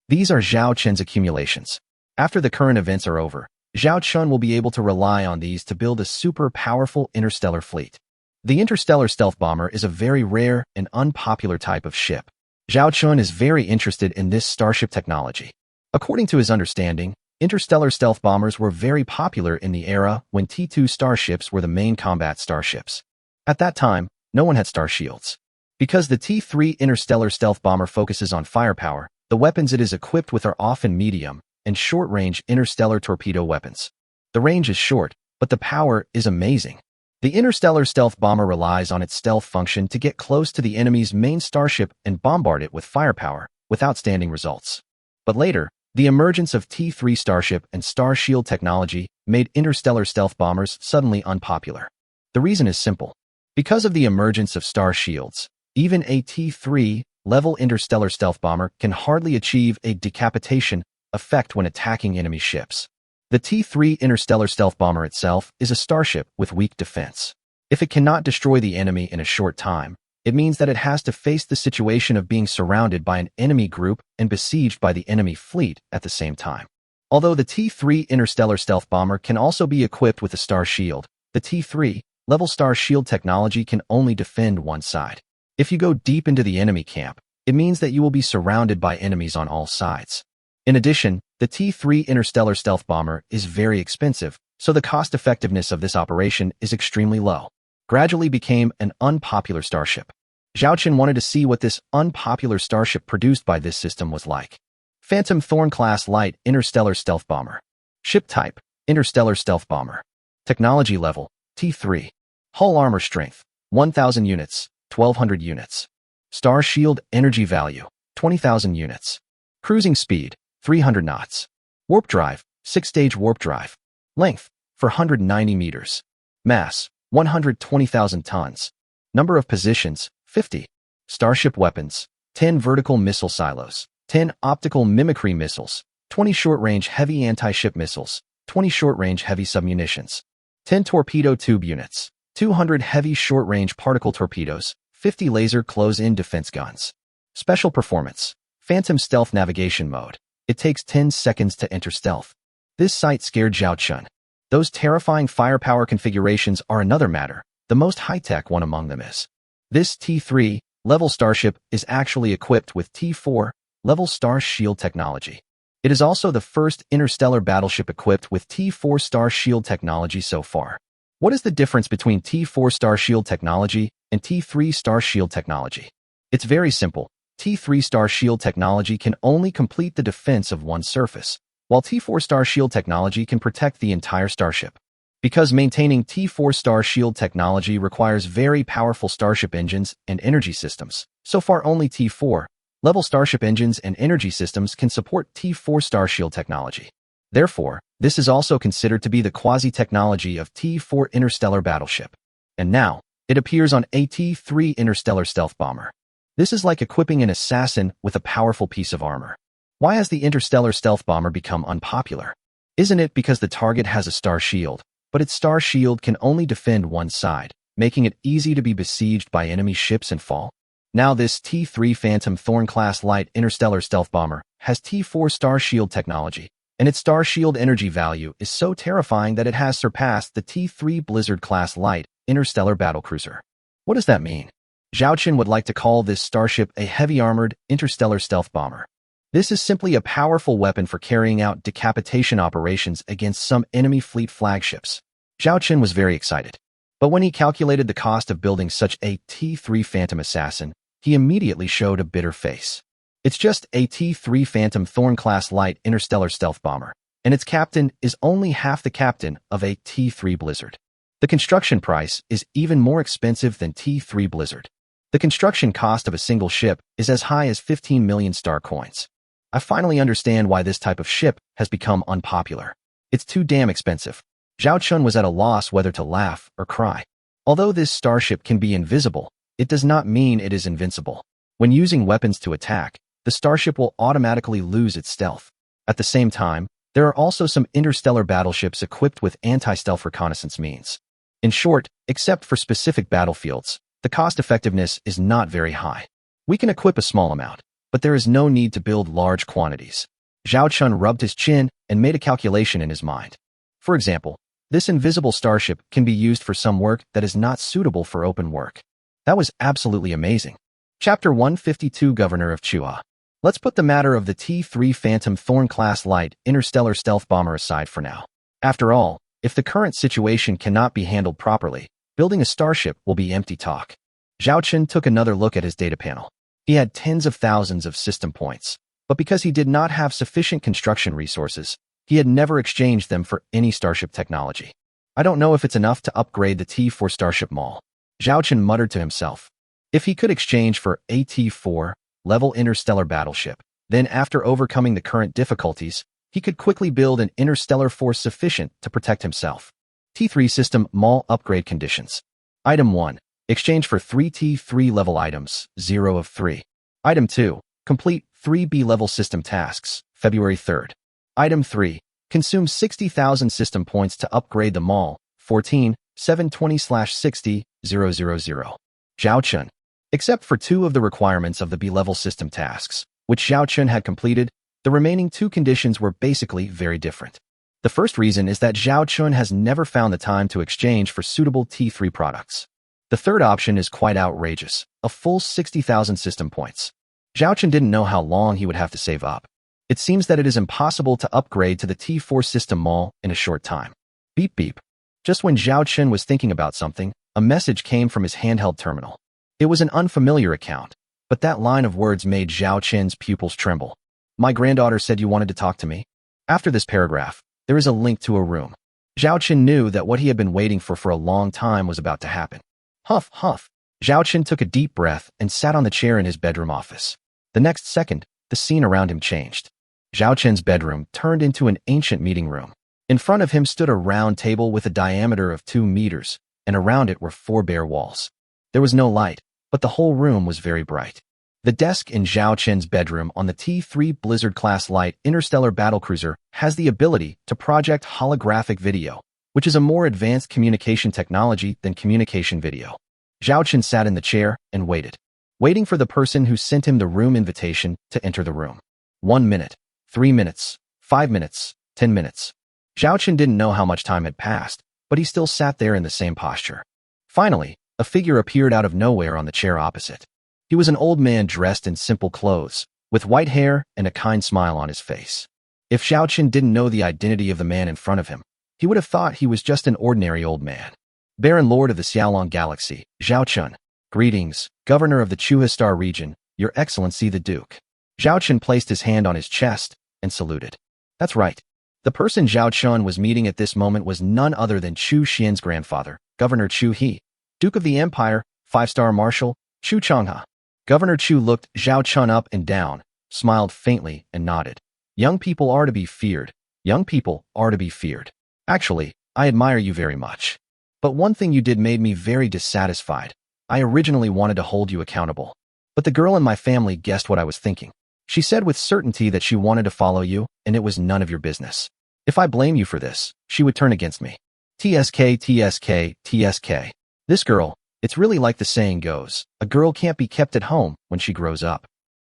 S1: These are Zhao Chun's accumulations. After the current events are over, Zhao Chun will be able to rely on these to build a super powerful interstellar fleet. The Interstellar Stealth Bomber is a very rare and unpopular type of ship. Zhao Chun is very interested in this starship technology. According to his understanding, interstellar stealth bombers were very popular in the era when T2 starships were the main combat starships. At that time, no one had star shields. Because the T3 interstellar stealth bomber focuses on firepower, the weapons it is equipped with are often medium and short-range interstellar torpedo weapons. The range is short, but the power is amazing. The interstellar stealth bomber relies on its stealth function to get close to the enemy's main starship and bombard it with firepower, with outstanding results. But later, the emergence of T3 Starship and Star Shield technology made interstellar stealth bombers suddenly unpopular. The reason is simple. Because of the emergence of Star Shields, even a T3 level interstellar stealth bomber can hardly achieve a decapitation effect when attacking enemy ships. The T3 interstellar stealth bomber itself is a starship with weak defense. If it cannot destroy the enemy in a short time, it means that it has to face the situation of being surrounded by an enemy group and besieged by the enemy fleet at the same time. Although the T3 interstellar stealth bomber can also be equipped with a star shield, the T3 level star shield technology can only defend one side. If you go deep into the enemy camp, it means that you will be surrounded by enemies on all sides. In addition, the T3 interstellar stealth bomber is very expensive, so the cost-effectiveness of this operation is extremely low. gradually became an unpopular starship. Zhao Chen wanted to see what this unpopular starship produced by this system was like. Phantom Thorn-class light interstellar stealth bomber. Ship type, interstellar stealth bomber. Technology level, T3. Hull armor strength, 1,000 units, 1,200 units. Star shield energy value, 20,000 units. Cruising speed, 300 knots. Warp drive, 6-stage warp drive. Length, 490 meters. Mass, 120,000 tons. Number of positions, 50. Starship weapons, 10 vertical missile silos, 10 optical mimicry missiles, 20 short-range heavy anti-ship missiles, 20 short-range heavy submunitions, 10 torpedo tube units, 200 heavy short-range particle torpedoes, 50 laser close-in defense guns. Special performance, Phantom Stealth Navigation Mode. It takes 10 seconds to enter stealth. This sight scared Zhao Chen. Those terrifying firepower configurations are another matter. The most high-tech one among them is. This T3 level starship is actually equipped with T4 level star shield technology. It is also the first interstellar battleship equipped with T4 star shield technology so far. What is the difference between T4 star shield technology and T3 star shield technology? It's very simple. T3 star shield technology can only complete the defense of one surface, while T4 star shield technology can protect the entire starship. Because maintaining T4 star shield technology requires very powerful starship engines and energy systems, so far only T4 level starship engines and energy systems can support T4 star shield technology. Therefore, this is also considered to be the quasi-technology of T4 interstellar battleship. And now, it appears on a T3 interstellar stealth bomber. This is like equipping an assassin with a powerful piece of armor. Why has the interstellar stealth bomber become unpopular? Isn't it because the target has a star shield, but its star shield can only defend one side, making it easy to be besieged by enemy ships and fall? Now this T3 Phantom Thorn-class light interstellar stealth bomber has T4 star shield technology, and its star shield energy value is so terrifying that it has surpassed the T3 Blizzard-class light interstellar battlecruiser. What does that mean? Zhao Chen would like to call this starship a heavy-armored interstellar stealth bomber. This is simply a powerful weapon for carrying out decapitation operations against some enemy fleet flagships. Zhao Chen was very excited. But when he calculated the cost of building such a T3 Phantom assassin, he immediately showed a bitter face. It's just a T3 Phantom Thorn-class light interstellar stealth bomber, and its captain is only half the captain of a T3 Blizzard. The construction price is even more expensive than T3 Blizzard. The construction cost of a single ship is as high as 15 million star coins. I finally understand why this type of ship has become unpopular. It's too damn expensive. Zhao Chen was at a loss whether to laugh or cry. Although this starship can be invisible, it does not mean it is invincible. When using weapons to attack, the starship will automatically lose its stealth. At the same time, there are also some interstellar battleships equipped with anti-stealth reconnaissance means. In short, except for specific battlefields, the cost-effectiveness is not very high. We can equip a small amount, but there is no need to build large quantities. Zhao Chen rubbed his chin and made a calculation in his mind. For example, this invisible starship can be used for some work that is not suitable for open work. That was absolutely amazing. Chapter 152 Governor of Chua. Let's put the matter of the T3 Phantom Thorn-class light interstellar stealth bomber aside for now. After all, if the current situation cannot be handled properly, building a starship will be empty talk. Zhao Chen took another look at his data panel. He had tens of thousands of system points, but because he did not have sufficient construction resources, he had never exchanged them for any starship technology. I don't know if it's enough to upgrade the T4 starship mall. Zhao Chen muttered to himself. If he could exchange for a T4 level interstellar battleship, then after overcoming the current difficulties, he could quickly build an interstellar force sufficient to protect himself. T3 system mall upgrade conditions. Item 1. Exchange for 3 T3 level items, 0 of 3. Item 2. Complete 3 B-level system tasks, February 3rd. Item 3. Consume 60,000 system points to upgrade the mall, 14, 720/60, 000. Zhao Chen. Except for 2 of the requirements of the B-level system tasks, which Zhao Chen had completed, the remaining 2 conditions were basically very different. The first reason is that Zhao Chen has never found the time to exchange for suitable T3 products. The third option is quite outrageous, a full 60,000 system points. Zhao Chen didn't know how long he would have to save up. It seems that it is impossible to upgrade to the T4 system mall in a short time. Beep beep. Just when Zhao Chen was thinking about something, A message came from his handheld terminal. It was an unfamiliar account, but that line of words made Zhao Qin's pupils tremble. My granddaughter said you wanted to talk to me. After this paragraph, there is a link to a room. Zhao Qin knew that what he had been waiting for a long time was about to happen. Huff, huff. Zhao Qin took a deep breath and sat on the chair in his bedroom office. The next second, the scene around him changed. Zhao Qin's bedroom turned into an ancient meeting room. In front of him stood a round table with a diameter of 2 meters, and around it were 4 bare walls. There was no light, but the whole room was very bright. The desk in Zhao Qin's bedroom on the T3 Blizzard-class light interstellar battlecruiser has the ability to project holographic video, which is a more advanced communication technology than communication video. Zhao Qin sat in the chair and waiting for the person who sent him the room invitation to enter the room. 1 minute, 3 minutes, 5 minutes, 10 minutes. Zhao Qin didn't know how much time had passed, but he still sat there in the same posture. Finally, a figure appeared out of nowhere on the chair opposite. He was an old man dressed in simple clothes, with white hair and a kind smile on his face. If Zhao Qin didn't know the identity of the man in front of him, he would have thought he was just an ordinary old man. Baron Lord of the Xiaolong Galaxy, Zhao Qin. Greetings, Governor of the Chuha Star region, Your Excellency the Duke. Zhao Qin placed his hand on his chest and saluted. That's right. The person Zhao Qin was meeting at this moment was none other than Chu Xian's grandfather, Governor Chu He, Duke of the Empire, 5-star Marshal, Chu Changha. Governor Chu looked Zhao Qin up and down, smiled faintly, and nodded. Young people are to be feared. Young people are to be feared. Actually, I admire you very much. But one thing you did made me very dissatisfied. I originally wanted to hold you accountable. But the girl in my family guessed what I was thinking. She said with certainty that she wanted to follow you, and it was none of your business. If I blame you for this, she would turn against me. TSK, TSK, TSK. This girl, it's really like the saying goes, a girl can't be kept at home when she grows up.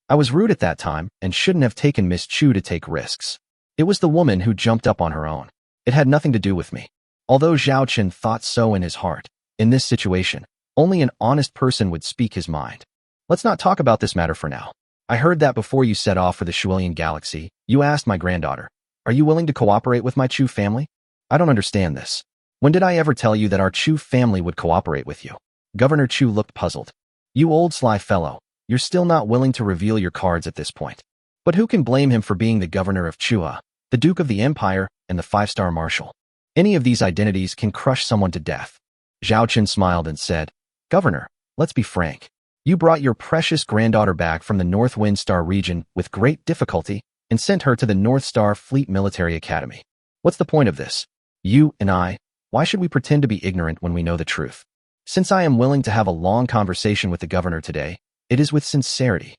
S1: I was rude at that time and shouldn't have taken Miss Chu to take risks. It was the woman who jumped up on her own. It had nothing to do with me. Although Zhao Qin thought so in his heart, in this situation, only an honest person would speak his mind. Let's not talk about this matter for now. I heard that before you set off for the Shuilian Galaxy, you asked my granddaughter, are you willing to cooperate with my Chu family? I don't understand this. When did I ever tell you that our Chu family would cooperate with you? Governor Chu looked puzzled. You old sly fellow, you're still not willing to reveal your cards at this point. But who can blame him for being the governor of Chuha, the Duke of the Empire, and the 5-star Marshal? Any of these identities can crush someone to death. Zhao Qin smiled and said, Governor, let's be frank. You brought your precious granddaughter back from the North Wind Star region with great difficulty and sent her to the North Star Fleet Military Academy. What's the point of this? You and I, why should we pretend to be ignorant when we know the truth? Since I am willing to have a long conversation with the governor today, it is with sincerity.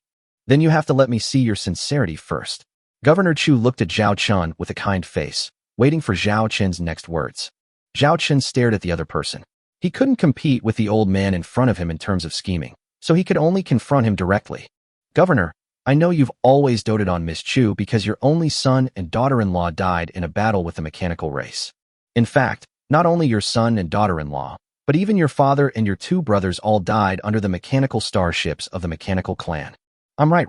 S1: Then you have to let me see your sincerity first. Governor Chu looked at Zhao Qin with a kind face, waiting for Zhao Qin's next words. Zhao Qin stared at the other person. He couldn't compete with the old man in front of him in terms of scheming, so he could only confront him directly. Governor, I know you've always doted on Miss Chu because your only son and daughter-in-law died in a battle with the mechanical race. In fact, not only your son and daughter-in-law, but even your father and your 2 brothers all died under the mechanical starships of the mechanical clan. I'm right.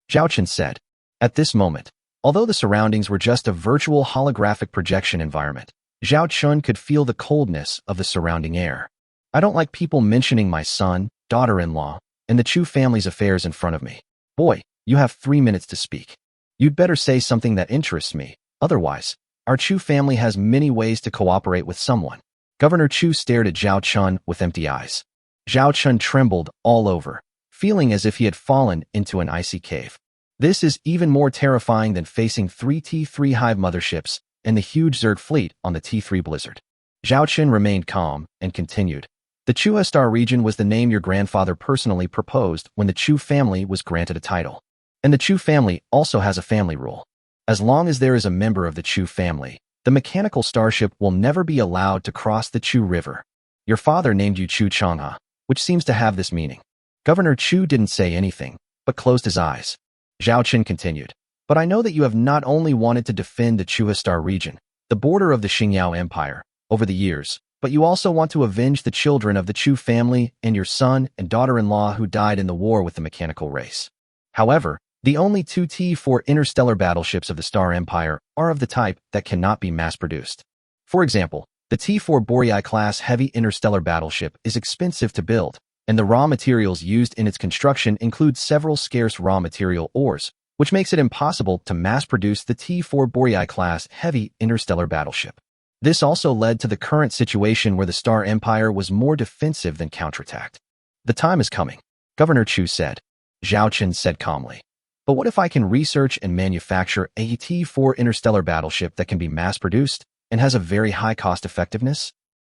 S1: Zhao Qin said. At this moment, although the surroundings were just a virtual holographic projection environment, Zhao Qin could feel the coldness of the surrounding air. I don't like people mentioning my son, daughter-in-law, and the Chu family's affairs in front of me. Boy, you have 3 minutes to speak. You'd better say something that interests me. Otherwise, our Chu family has many ways to cooperate with someone. Governor Chu stared at Zhao Qin with empty eyes. Zhao Qin trembled all over, feeling as if he had fallen into an icy cave. This is even more terrifying than facing 3 T3 Hive motherships and the huge Zerg fleet on the T3 Blizzard. Zhao Qin remained calm and continued. The Chuha Star region was the name your grandfather personally proposed when the Chu family was granted a title. And the Chu family also has a family rule. As long as there is a member of the Chu family, the mechanical starship will never be allowed to cross the Chu River. Your father named you Chu Changha, which seems to have this meaning. Governor Chu didn't say anything, but closed his eyes. Zhao Qin continued. But I know that you have not only wanted to defend the Chuha Star region, the border of the Xingyao Empire, over the years, but you also want to avenge the children of the Chu family and your son and daughter-in-law who died in the war with the mechanical race. However, the only 2 T4 interstellar battleships of the Star Empire are of the type that cannot be mass-produced. For example, The T4 Boreai-class heavy interstellar battleship is expensive to build, and the raw materials used in its construction include several scarce raw material ores, which makes it impossible to mass-produce the T4 Boreai-class heavy interstellar battleship. This also led to the current situation where the Star Empire was more defensive than counterattacked. The time is coming, Governor Chu said. Zhao Chen said calmly. But what if I can research and manufacture a T4 interstellar battleship that can be mass-produced and has a very high cost-effectiveness?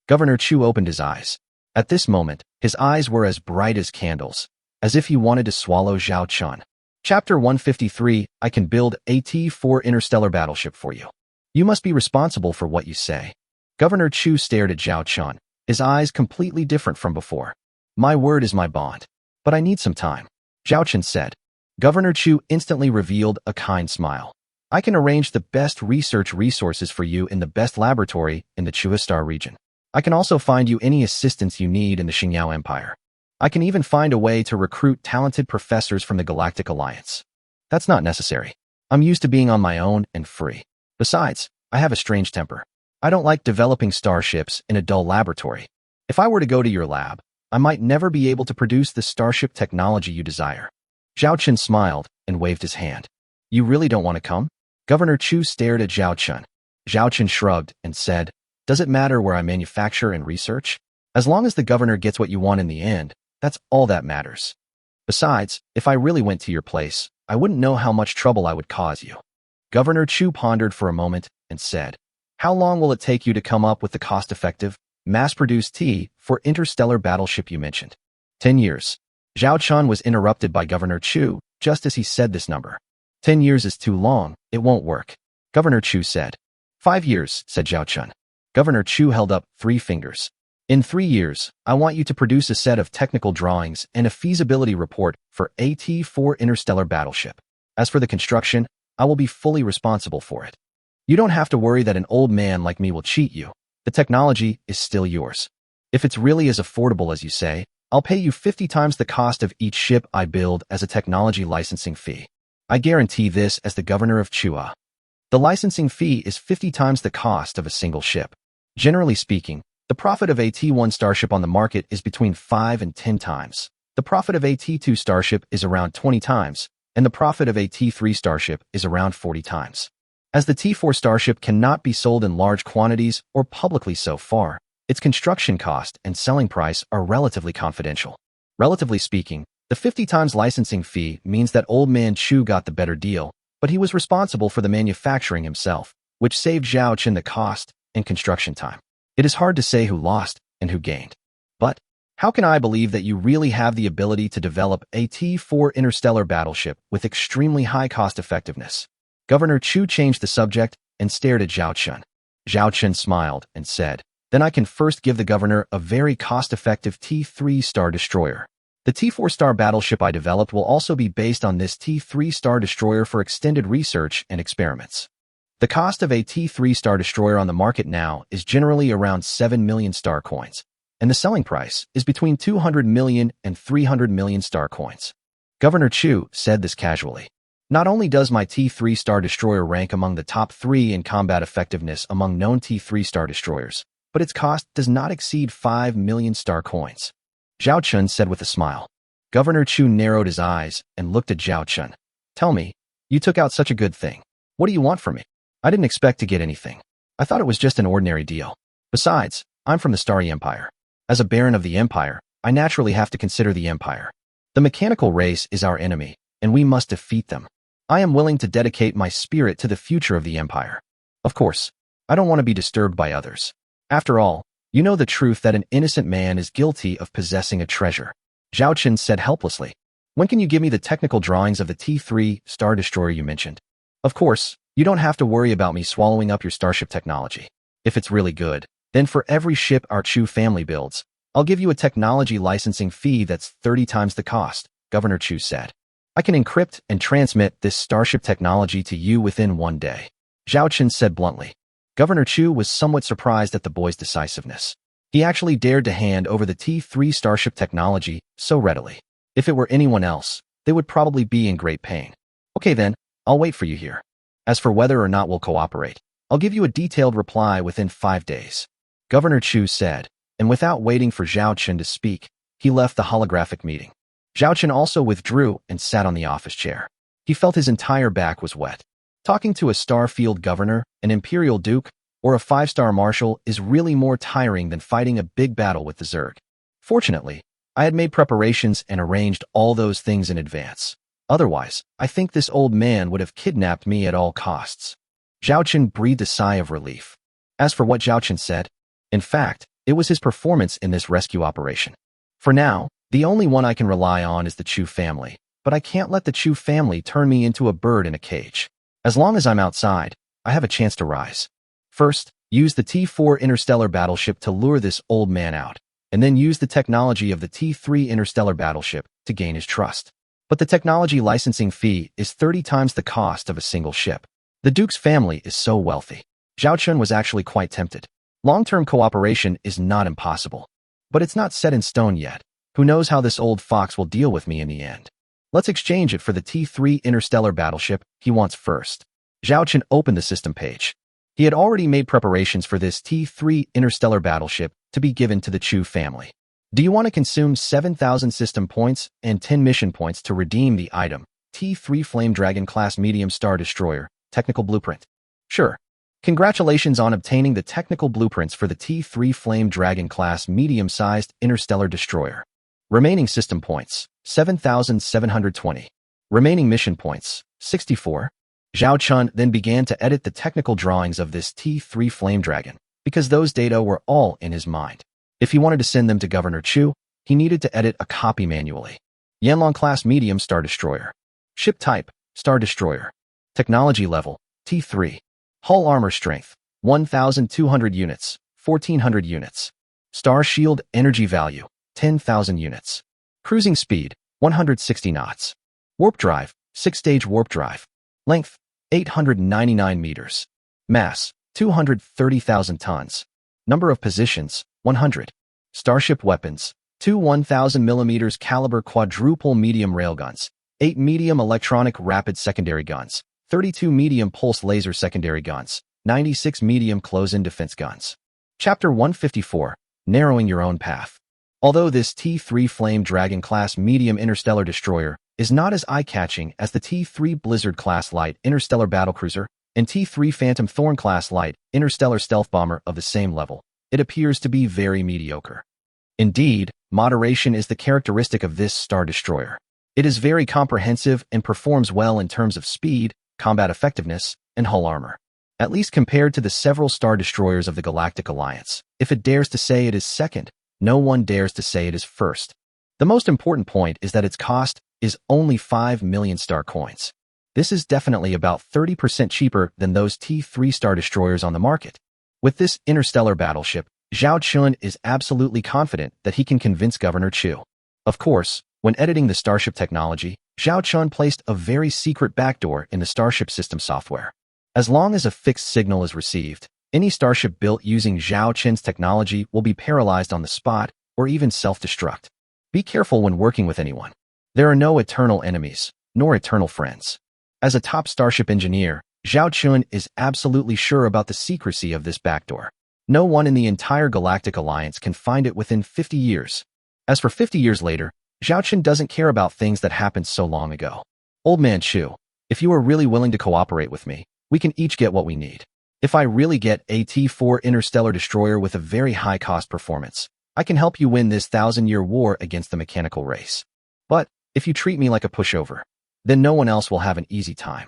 S1: Governor Chu opened his eyes. At this moment, his eyes were as bright as candles, as if he wanted to swallow Zhao Chen. Chapter 153, I can build a T4 interstellar battleship for you. You must be responsible for what you say. Governor Chu stared at Zhao Chen, his eyes completely different from before. My word is my bond. But I need some time, Zhao Chen said. Governor Chu instantly revealed a kind smile. I can arrange the best research resources for you in the best laboratory in the Chua Star region. I can also find you any assistance you need in the Xingyao Empire. I can even find a way to recruit talented professors from the Galactic Alliance. That's not necessary. I'm used to being on my own and free. Besides, I have a strange temper. I don't like developing starships in a dull laboratory. If I were to go to your lab, I might never be able to produce the starship technology you desire. Zhao Chen smiled and waved his hand. You really don't want to come? Governor Chu stared at Zhao Chen. Zhao Chen shrugged and said, Does it matter where I manufacture and research? As long as the governor gets what you want in the end, that's all that matters. Besides, if I really went to your place, I wouldn't know how much trouble I would cause you. Governor Chu pondered for a moment and said, How long will it take you to come up with the cost-effective, mass-produced T4 interstellar battleship you mentioned? 10 years. Zhao Chen was interrupted by Governor Chu just as he said this number. 10 years is too long, it won't work. Governor Chu said. 5 years, said Zhao Chen. Governor Chu held up 3 fingers. In 3 years, I want you to produce a set of technical drawings and a feasibility report for a T4 interstellar battleship. As for the construction, I will be fully responsible for it. You don't have to worry that an old man like me will cheat you. The technology is still yours. If it's really as affordable as you say, I'll pay you 50 times the cost of each ship I build as a technology licensing fee. I guarantee this as the governor of Chua. The licensing fee is 50 times the cost of a single ship. Generally speaking, the profit of a T1 starship on the market is between 5 and 10 times. The profit of a T2 starship is around 20 times, and the profit of a T3 starship is around 40 times. As the T4 starship cannot be sold in large quantities or publicly so far, its construction cost and selling price are relatively confidential. Relatively speaking, the 50 times licensing fee means that Old Man Chu got the better deal, but he was responsible for the manufacturing himself, which saved Zhao Chen the cost and construction time. It is hard to say who lost and who gained. But how can I believe that you really have the ability to develop a T4 interstellar battleship with extremely high cost-effectiveness? Governor Chu changed the subject and stared at Zhao Chen. Zhao Chen smiled and said, Then I can first give the governor a very cost-effective T3 Star Destroyer. The T4 Star battleship I developed will also be based on this T3 Star Destroyer for extended research and experiments. The cost of a T3 Star Destroyer on the market now is generally around 7 million star coins, and the selling price is between 200 million and 300 million star coins. Governor Chu said this casually. Not only does my T3 Star Destroyer rank among the top 3 in combat effectiveness among known T3 Star Destroyers, but its cost does not exceed 5 million star coins. Zhao Chen said with a smile. Governor Chu narrowed his eyes and looked at Zhao Chen. Tell me, you took out such a good thing. What do you want from me? I didn't expect to get anything. I thought it was just an ordinary deal. Besides, I'm from the Starry Empire. As a baron of the Empire, I naturally have to consider the Empire. The mechanical race is our enemy, and we must defeat them. I am willing to dedicate my spirit to the future of the Empire. Of course, I don't want to be disturbed by others. After all, you know the truth that an innocent man is guilty of possessing a treasure. Zhao Chen said helplessly. When can you give me the technical drawings of the T3 Star Destroyer you mentioned? Of course, you don't have to worry about me swallowing up your starship technology. If it's really good, then for every ship our Chu family builds, I'll give you a technology licensing fee that's 30 times the cost, Governor Chu said. I can encrypt and transmit this starship technology to you within 1 day. Zhao Chen said bluntly. Governor Chu was somewhat surprised at the boy's decisiveness. He actually dared to hand over the T3 starship technology so readily. If it were anyone else, they would probably be in great pain. Okay then, I'll wait for you here. As for whether or not we'll cooperate, I'll give you a detailed reply within 5 days. Governor Chu said, and without waiting for Zhao Chun to speak, he left the holographic meeting. Zhao Chun also withdrew and sat on the office chair. He felt his entire back was wet. Talking to a Starfield governor, an imperial duke, or a 5-star marshal is really more tiring than fighting a big battle with the Zerg. Fortunately, I had made preparations and arranged all those things in advance. Otherwise, I think this old man would have kidnapped me at all costs. Zhao Chun breathed a sigh of relief. As for what Zhao Chun said, in fact, it was his performance in this rescue operation. For now, the only one I can rely on is the Chu family, but I can't let the Chu family turn me into a bird in a cage. As long as I'm outside, I have a chance to rise. First, use the T4 interstellar battleship to lure this old man out, and then use the technology of the T3 interstellar battleship to gain his trust. But the technology licensing fee is 30 times the cost of a single ship. The Duke's family is so wealthy. Zhao Chun was actually quite tempted. Long-term cooperation is not impossible. But it's not set in stone yet. Who knows how this old fox will deal with me in the end? Let's exchange it for the T3 interstellar battleship he wants first. Zhao Chun opened the system page. He had already made preparations for this T3 interstellar battleship to be given to the Chu family. Do you want to consume 7,000 system points and 10 mission points to redeem the item T3 Flame Dragon class medium star destroyer technical blueprint? Sure. Congratulations on obtaining the technical blueprints for the T3 Flame Dragon class medium-sized interstellar destroyer. Remaining system points, 7,720. Remaining mission points, 64. Zhao Chun then began to edit the technical drawings of this T3 Flame Dragon, because those data were all in his mind. If he wanted to send them to Governor Chu, he needed to edit a copy manually. Yanlong class medium star destroyer. Ship type, star destroyer. Technology level, T3. Hull armor strength, 1,200 units, 1,400 units. Star shield energy value, 10,000 units. Cruising speed, 160 knots. Warp drive, 6-stage warp drive. Length, 899 meters. Mass, 230,000 tons. Number of positions, 100. Starship weapons, 2 1,000 mm caliber quadruple medium railguns, 8 medium electronic rapid secondary guns, 32 medium pulse laser secondary guns, 96 medium close-in defense guns. Chapter 154, Narrowing Your Own Path. Although this T3 Flame Dragon class medium interstellar destroyer is not as eye-catching as the T3 Blizzard class light interstellar battlecruiser and T3 Phantom Thorn class light interstellar stealth bomber of the same level, it appears to be very mediocre. Indeed, moderation is the characteristic of this star destroyer. It is very comprehensive and performs well in terms of speed, combat effectiveness, and hull armor. At least compared to the several star destroyers of the Galactic Alliance. If it dares to say it is second, no one dares to say it is first. The most important point is that its cost is only 5 million star coins. This is definitely about 30% cheaper than those T3 star destroyers on the market. With this interstellar battleship, Zhao Chun is absolutely confident that he can convince Governor Chu. Of course, when editing the Starship technology, Zhao Chun placed a very secret backdoor in the Starship system software. As long as a fixed signal is received, any Starship built using Zhao Chun's technology will be paralyzed on the spot or even self-destruct. Be careful when working with anyone. There are no eternal enemies, nor eternal friends. As a top Starship engineer, Zhao Chun is absolutely sure about the secrecy of this backdoor. No one in the entire Galactic Alliance can find it within 50 years. As for 50 years later, Zhao Chun doesn't care about things that happened so long ago. Old man Chu, if you are really willing to cooperate with me, we can each get what we need. If I really get a T4 interstellar destroyer with a very high cost performance, I can help you win this 1,000-year war against the mechanical race. But if you treat me like a pushover, then no one else will have an easy time.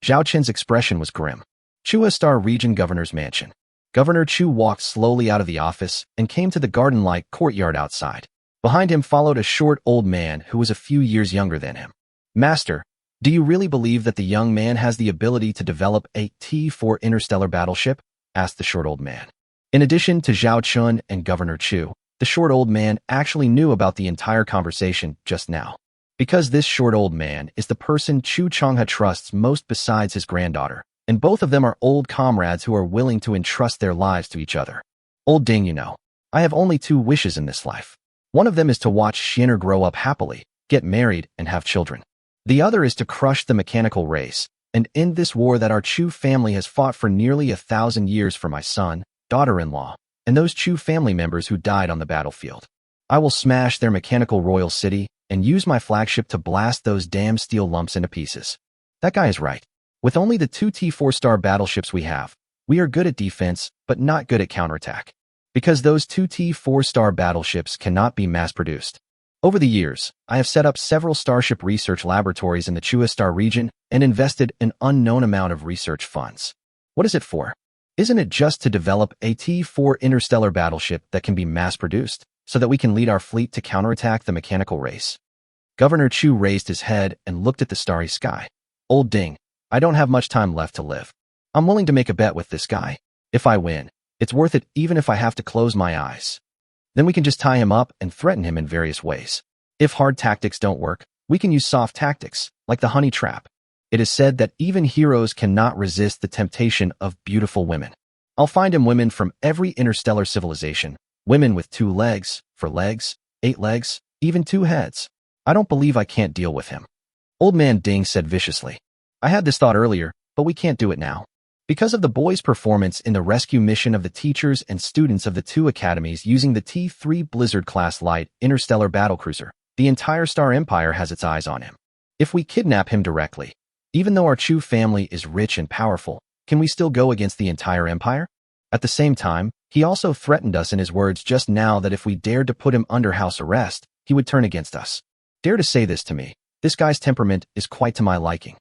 S1: Zhao Chun's expression was grim. Chua Star Region Governor's Mansion. Governor Chu walked slowly out of the office and came to the garden-like courtyard outside. Behind him followed a short old man who was a few years younger than him. Master, do you really believe that the young man has the ability to develop a T4 interstellar battleship? Asked the short old man. In addition to Zhao Chun and Governor Chu, the short old man actually knew about the entire conversation just now. Because this short old man is the person Chu Changha trusts most besides his granddaughter, and both of them are old comrades who are willing to entrust their lives to each other. Old Ding, you know, I have only 2 wishes in this life. One of them is to watch Shinner grow up happily, get married, and have children. The other is to crush the mechanical race and end this war that our Chu family has fought for nearly 1,000 years for my son, daughter-in-law, and those Chu family members who died on the battlefield. I will smash their mechanical royal city and use my flagship to blast those damn steel lumps into pieces. That guy is right. With only the 2 T4-star battleships we have, we are good at defense, but not good at counterattack. Because those 2 T4-star battleships cannot be mass-produced. Over the years, I have set up several starship research laboratories in the Chua Star region and invested an unknown amount of research funds. What is it for? Isn't it just to develop a T4 interstellar battleship that can be mass-produced, so that we can lead our fleet to counterattack the mechanical race? Governor Chu raised his head and looked at the starry sky. Old Ding, I don't have much time left to live. I'm willing to make a bet with this guy. If I win, it's worth it even if I have to close my eyes. Then we can just tie him up and threaten him in various ways. If hard tactics don't work, we can use soft tactics, like the honey trap. It is said that even heroes cannot resist the temptation of beautiful women. I'll find him women from every interstellar civilization, women with 2 legs, 4 legs, 8 legs, even 2 heads. I don't believe I can't deal with him. Old Man Ding said viciously. I had this thought earlier, but we can't do it now. Because of the boys' performance in the rescue mission of the teachers and students of the 2 academies using the T3 Blizzard-class light interstellar battlecruiser, the entire Star Empire has its eyes on him. If we kidnap him directly, even though our Chu family is rich and powerful, can we still go against the entire empire? At the same time, he also threatened us in his words just now that if we dared to put him under house arrest, he would turn against us. Dare to say this to me. This guy's temperament is quite to my liking.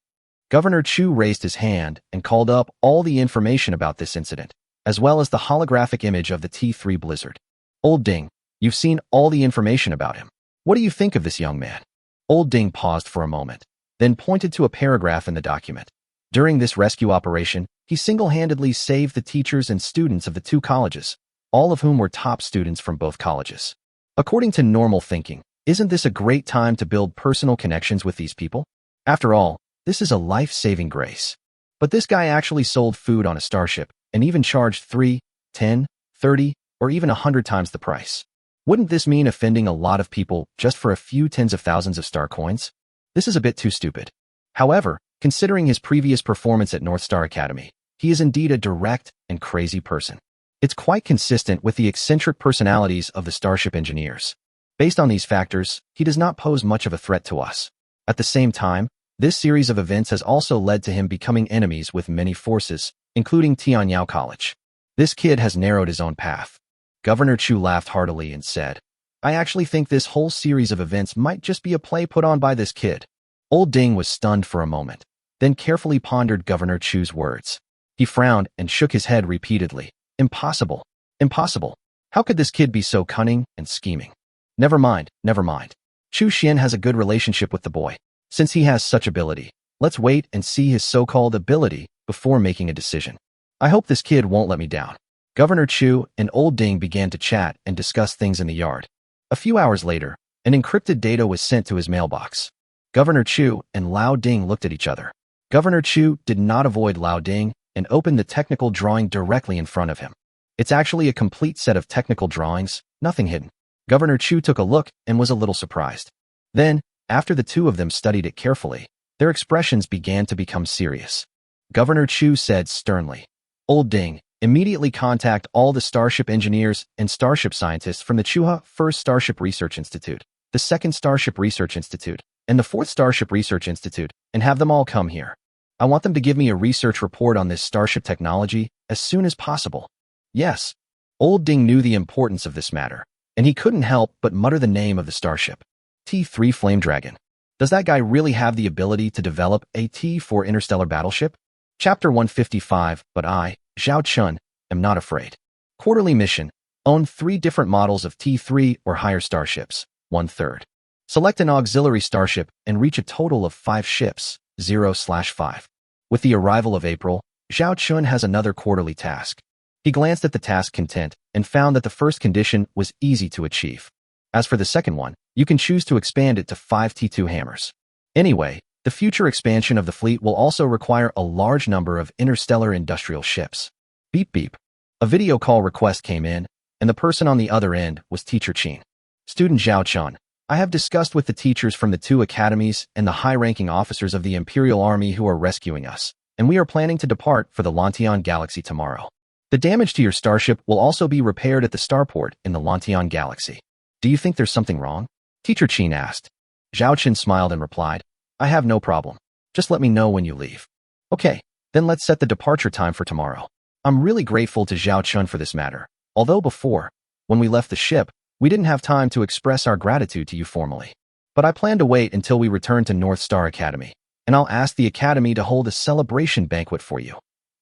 S1: Governor Chu raised his hand and called up all the information about this incident, as well as the holographic image of the T3 Blizzard. Old Ding, you've seen all the information about him. What do you think of this young man? Old Ding paused for a moment, then pointed to a paragraph in the document. During this rescue operation, he single-handedly saved the teachers and students of the 2 colleges, all of whom were top students from both colleges. According to normal thinking, isn't this a great time to build personal connections with these people? After all, this is a life-saving grace. But this guy actually sold food on a starship and even charged 3, 10, 30, or even 100 times the price. Wouldn't this mean offending a lot of people just for a few tens of thousands of star coins? This is a bit too stupid. However, considering his previous performance at North Star Academy, he is indeed a direct and crazy person. It's quite consistent with the eccentric personalities of the starship engineers. Based on these factors, he does not pose much of a threat to us. At the same time, this series of events has also led to him becoming enemies with many forces, including Tianyao College. This kid has narrowed his own path. Governor Chu laughed heartily and said, I actually think this whole series of events might just be a play put on by this kid. Old Ding was stunned for a moment, then carefully pondered Governor Chu's words. He frowned and shook his head repeatedly. Impossible. Impossible. How could this kid be so cunning and scheming? Never mind, never mind. Chu Xian has a good relationship with the boy. Since he has such ability, let's wait and see his so-called ability before making a decision. I hope this kid won't let me down. Governor Chu and Old Ding began to chat and discuss things in the yard. A few hours later, an encrypted data was sent to his mailbox. Governor Chu and Lao Ding looked at each other. Governor Chu did not avoid Lao Ding and opened the technical drawing directly in front of him. It's actually a complete set of technical drawings, nothing hidden. Governor Chu took a look and was a little surprised. Then, after the 2 of them studied it carefully, their expressions began to become serious. Governor Chu said sternly, Old Ding, immediately contact all the starship engineers and starship scientists from the Chuha 1st Starship Research Institute, the 2nd Starship Research Institute, and the 4th Starship Research Institute, and have them all come here. I want them to give me a research report on this starship technology as soon as possible. Yes. Old Ding knew the importance of this matter, and he couldn't help but mutter the name of the starship. T3 Flame Dragon. Does that guy really have the ability to develop a T4 interstellar battleship? Chapter 155, but I, Zhao Chun, am not afraid. Quarterly mission. Own 3 different models of T3 or higher starships, 1/3. Select an auxiliary starship and reach a total of 5 ships, 0/5. With the arrival of April, Zhao Chun has another quarterly task. He glanced at the task content and found that the first condition was easy to achieve. As for the second one, you can choose to expand it to 5 T2 hammers. Anyway, the future expansion of the fleet will also require a large number of interstellar industrial ships. Beep beep. A video call request came in, and the person on the other end was Teacher Qin. Student Zhao Chun, I have discussed with the teachers from the 2 academies and the high-ranking officers of the Imperial Army who are rescuing us, and we are planning to depart for the Lantian Galaxy tomorrow. The damage to your starship will also be repaired at the starport in the Lantian galaxy. Do you think there's something wrong? Teacher Qin asked. Zhao Chen smiled and replied, I have no problem. Just let me know when you leave. Okay, then let's set the departure time for tomorrow. I'm really grateful to Zhao Chen for this matter, although before, when we left the ship, we didn't have time to express our gratitude to you formally. But I plan to wait until we return to North Star Academy, and I'll ask the Academy to hold a celebration banquet for you.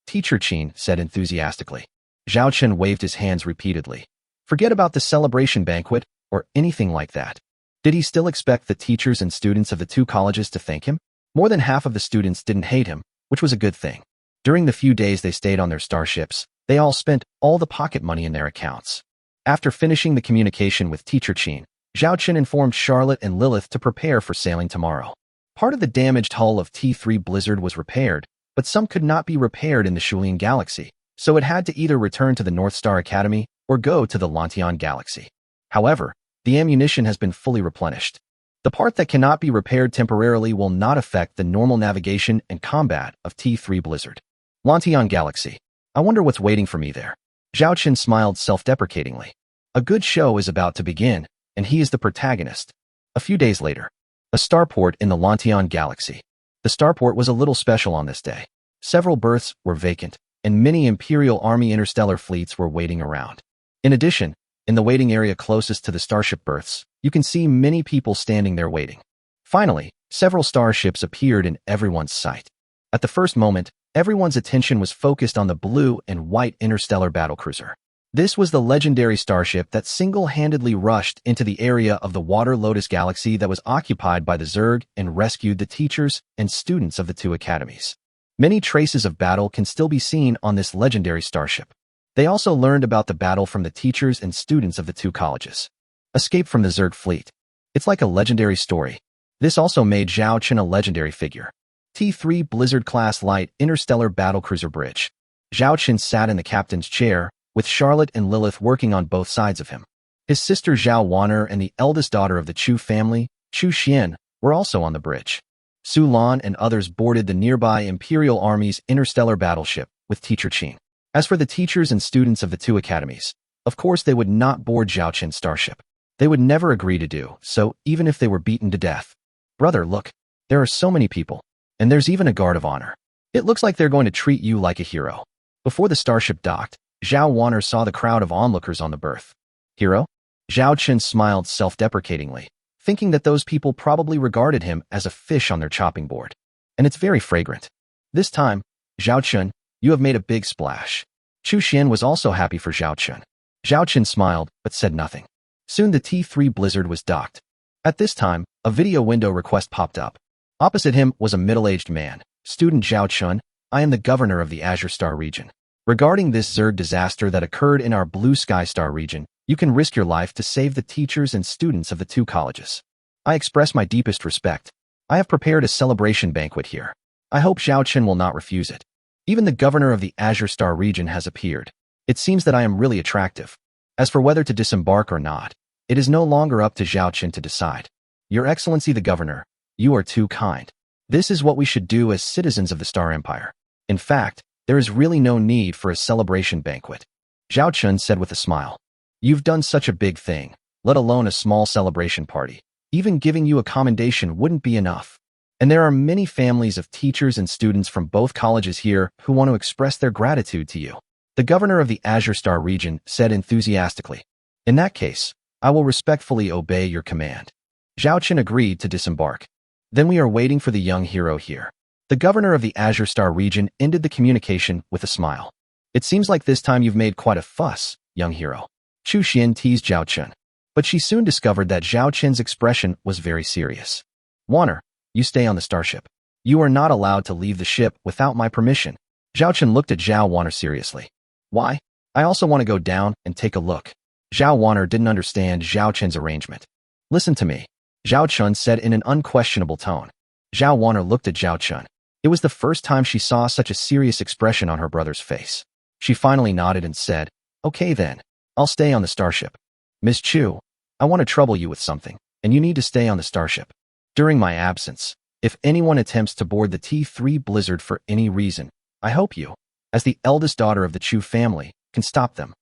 S1: Teacher Qin said enthusiastically. Zhao Chen waved his hands repeatedly. Forget about the celebration banquet or anything like that. Did he still expect the teachers and students of the two colleges to thank him? More than half of the students didn't hate him, which was a good thing. During the few days they stayed on their starships, they all spent all the pocket money in their accounts. After finishing the communication with Teacher Qin, Zhao Chen informed Charlotte and Lilith to prepare for sailing tomorrow. Part of the damaged hull of T3 Blizzard was repaired, but some could not be repaired in the Shulian Galaxy, so it had to either return to the North Star Academy or go to the Lantian Galaxy. However, the ammunition has been fully replenished. The part that cannot be repaired temporarily will not affect the normal navigation and combat of T3 Blizzard. Lantian Galaxy. I wonder what's waiting for me there. Zhao Chen smiled self-deprecatingly. A good show is about to begin, and he is the protagonist. A few days later, a starport in the Lantian Galaxy. The starport was a little special on this day. Several berths were vacant, and many Imperial Army interstellar fleets were waiting around. In addition, in the waiting area closest to the starship berths, you can see many people standing there waiting. Finally, several starships appeared in everyone's sight. At the first moment, everyone's attention was focused on the blue and white interstellar battlecruiser. This was the legendary starship that single-handedly rushed into the area of the Water Lotus Galaxy that was occupied by the Zerg and rescued the teachers and students of the two academies. Many traces of battle can still be seen on this legendary starship. They also learned about the battle from the teachers and students of the two colleges. Escape from the Zerg fleet. It's like a legendary story. This also made Zhao Chen a legendary figure. T3 Blizzard-class light interstellar battlecruiser bridge. Zhao Chen sat in the captain's chair, with Charlotte and Lilith working on both sides of him. His sister Zhao Wan'er and the eldest daughter of the Chu family, Chu Xian, were also on the bridge. Su Lan and others boarded the nearby Imperial Army's interstellar battleship with Teacher Qin. As for the teachers and students of the two academies, of course they would not board Zhao Chen's starship. They would never agree to do so, even if they were beaten to death. Brother, look, there are so many people, and there's even a guard of honor. It looks like they're going to treat you like a hero. Before the starship docked, Zhao Wan'er saw the crowd of onlookers on the berth. Hero? Zhao Chen smiled self-deprecatingly, thinking that those people probably regarded him as a fish on their chopping board. And it's very fragrant. This time, Zhao Chen, you have made a big splash. Chu Xian was also happy for Zhao Chen. Zhao Chen smiled, but said nothing. Soon the T3 Blizzard was docked. At this time, a video window request popped up. Opposite him was a middle-aged man. Student Zhao Chen, I am the governor of the Azure Star region. Regarding this Zerg disaster that occurred in our Blue Sky Star region, you can risk your life to save the teachers and students of the two colleges. I express my deepest respect. I have prepared a celebration banquet here. I hope Zhao Chen will not refuse it. Even the governor of the Azure Star region has appeared. It seems that I am really attractive. As for whether to disembark or not, it is no longer up to Zhao Chen to decide. Your Excellency the Governor, you are too kind. This is what we should do as citizens of the Star Empire. In fact, there is really no need for a celebration banquet. Zhao Chen said with a smile. You've done such a big thing, let alone a small celebration party. Even giving you a commendation wouldn't be enough. And there are many families of teachers and students from both colleges here who want to express their gratitude to you. The governor of the Azure Star region said enthusiastically. In that case, I will respectfully obey your command. Zhao Chen agreed to disembark. Then we are waiting for the young hero here. The governor of the Azure Star region ended the communication with a smile. It seems like this time you've made quite a fuss, young hero. Chu Xian teased Zhao Chen. But she soon discovered that Zhao Chen's expression was very serious. Wan'er, you stay on the starship. You are not allowed to leave the ship without my permission. Zhao Chen looked at Zhao Wan'er seriously. Why? I also want to go down and take a look. Zhao Wan'er didn't understand Zhao Chen's arrangement. Listen to me, Zhao Chen said in an unquestionable tone. Zhao Wan'er looked at Zhao Chen. It was the first time she saw such a serious expression on her brother's face. She finally nodded and said, Okay then, I'll stay on the starship. Miss Chu, I want to trouble you with something, and you need to stay on the starship. During my absence, if anyone attempts to board the T3 Blizzard for any reason, I hope you, as the eldest daughter of the Chu family, can stop them.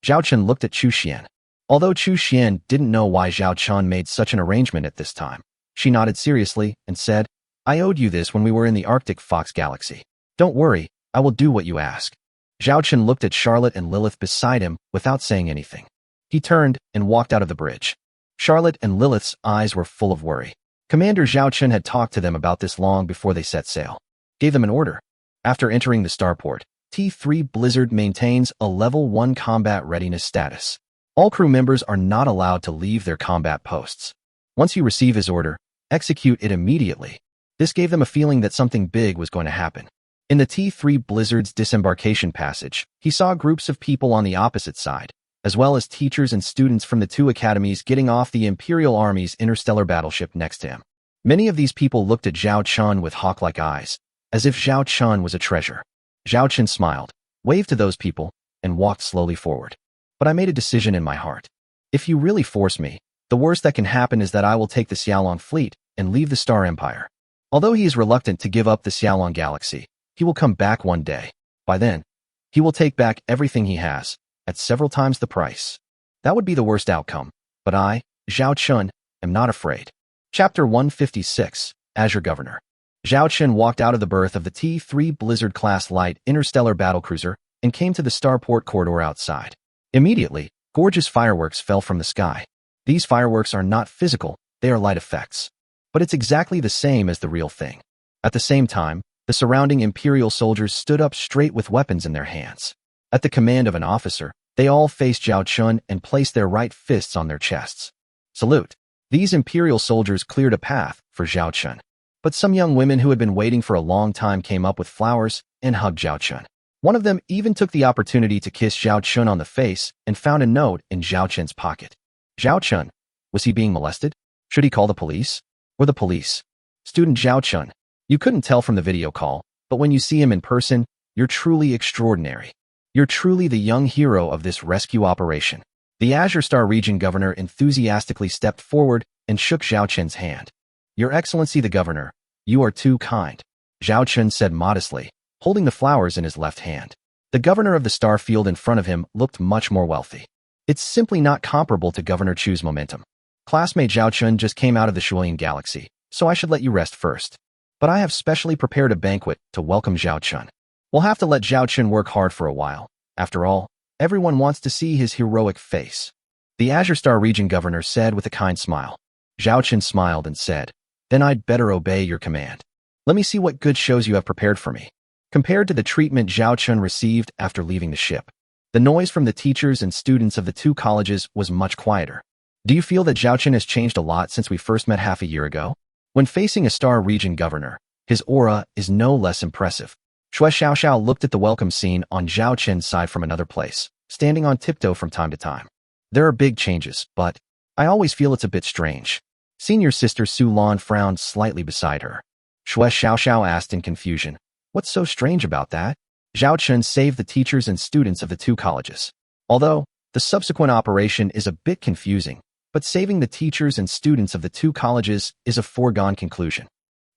S1: Zhao Chun looked at Chu Xian. Although Chu Xian didn't know why Zhao Chun made such an arrangement at this time, she nodded seriously and said, I owed you this when we were in the Arctic Fox Galaxy. Don't worry, I will do what you ask. Zhao Chun looked at Charlotte and Lilith beside him without saying anything. He turned and walked out of the bridge. Charlotte and Lilith's eyes were full of worry. Commander Zhao Chun had talked to them about this long before they set sail. Gave them an order. After entering the starport, T3 Blizzard maintains a level 1 combat readiness status. All crew members are not allowed to leave their combat posts. Once you receive his order, execute it immediately. This gave them a feeling that something big was going to happen. In the T3 Blizzard's disembarkation passage, he saw groups of people on the opposite side, as well as teachers and students from the two academies getting off the Imperial Army's interstellar battleship next to him. Many of these people looked at Zhao Chun with hawk-like eyes, as if Zhao Chun was a treasure. Zhao Chun smiled, waved to those people, and walked slowly forward. But I made a decision in my heart. If you really force me, the worst that can happen is that I will take the Xiaolong fleet and leave the Star Empire. Although he is reluctant to give up the Xiaolong Galaxy, he will come back one day. By then, he will take back everything he has, at several times the price. That would be the worst outcome, but I, Zhao Chun, am not afraid. Chapter 156, Azure Governor. Zhao Chun walked out of the berth of the T3 Blizzard-class light interstellar battlecruiser and came to the starport corridor outside. Immediately, gorgeous fireworks fell from the sky. These fireworks are not physical, they are light effects. But it's exactly the same as the real thing. At the same time, the surrounding Imperial soldiers stood up straight with weapons in their hands. At the command of an officer, they all faced Zhao Chun and placed their right fists on their chests. Salute. These Imperial soldiers cleared a path for Zhao Chun. But some young women who had been waiting for a long time came up with flowers and hugged Zhao Chun. One of them even took the opportunity to kiss Zhao Chun on the face and found a note in Zhao Chun's pocket. Zhao Chun, was he being molested? Should he call the police? Or the police? Student Zhao Chun, you couldn't tell from the video call, but when you see him in person, you're truly extraordinary. You're truly the young hero of this rescue operation. The Azure Star Region Governor enthusiastically stepped forward and shook Zhao Chun's hand. Your Excellency the Governor, you are too kind, Zhao Chun said modestly, holding the flowers in his left hand. The governor of the star field in front of him looked much more wealthy. It's simply not comparable to Governor Chu's momentum. Classmate Zhao Chun just came out of the Shuilian Galaxy, so I should let you rest first. But I have specially prepared a banquet to welcome Zhao Chun. We'll have to let Zhao Chun work hard for a while. After all, everyone wants to see his heroic face. The Azure Star Region Governor said with a kind smile. Zhao Chun smiled and said, Then I'd better obey your command. Let me see what good shows you have prepared for me. Compared to the treatment Zhao Chun received after leaving the ship, the noise from the teachers and students of the two colleges was much quieter. Do you feel that Zhao Chun has changed a lot since we first met half a year ago? When facing a Star Region Governor, his aura is no less impressive. Shui Xiaoxiao looked at the welcome scene on Zhao Chun's side from another place, standing on tiptoe from time to time. There are big changes, but I always feel it's a bit strange. Senior sister Su Lan frowned slightly beside her. Shui Xiaoxiao asked in confusion, What's so strange about that? Zhao Chun saved the teachers and students of the two colleges. Although, the subsequent operation is a bit confusing, but saving the teachers and students of the two colleges is a foregone conclusion.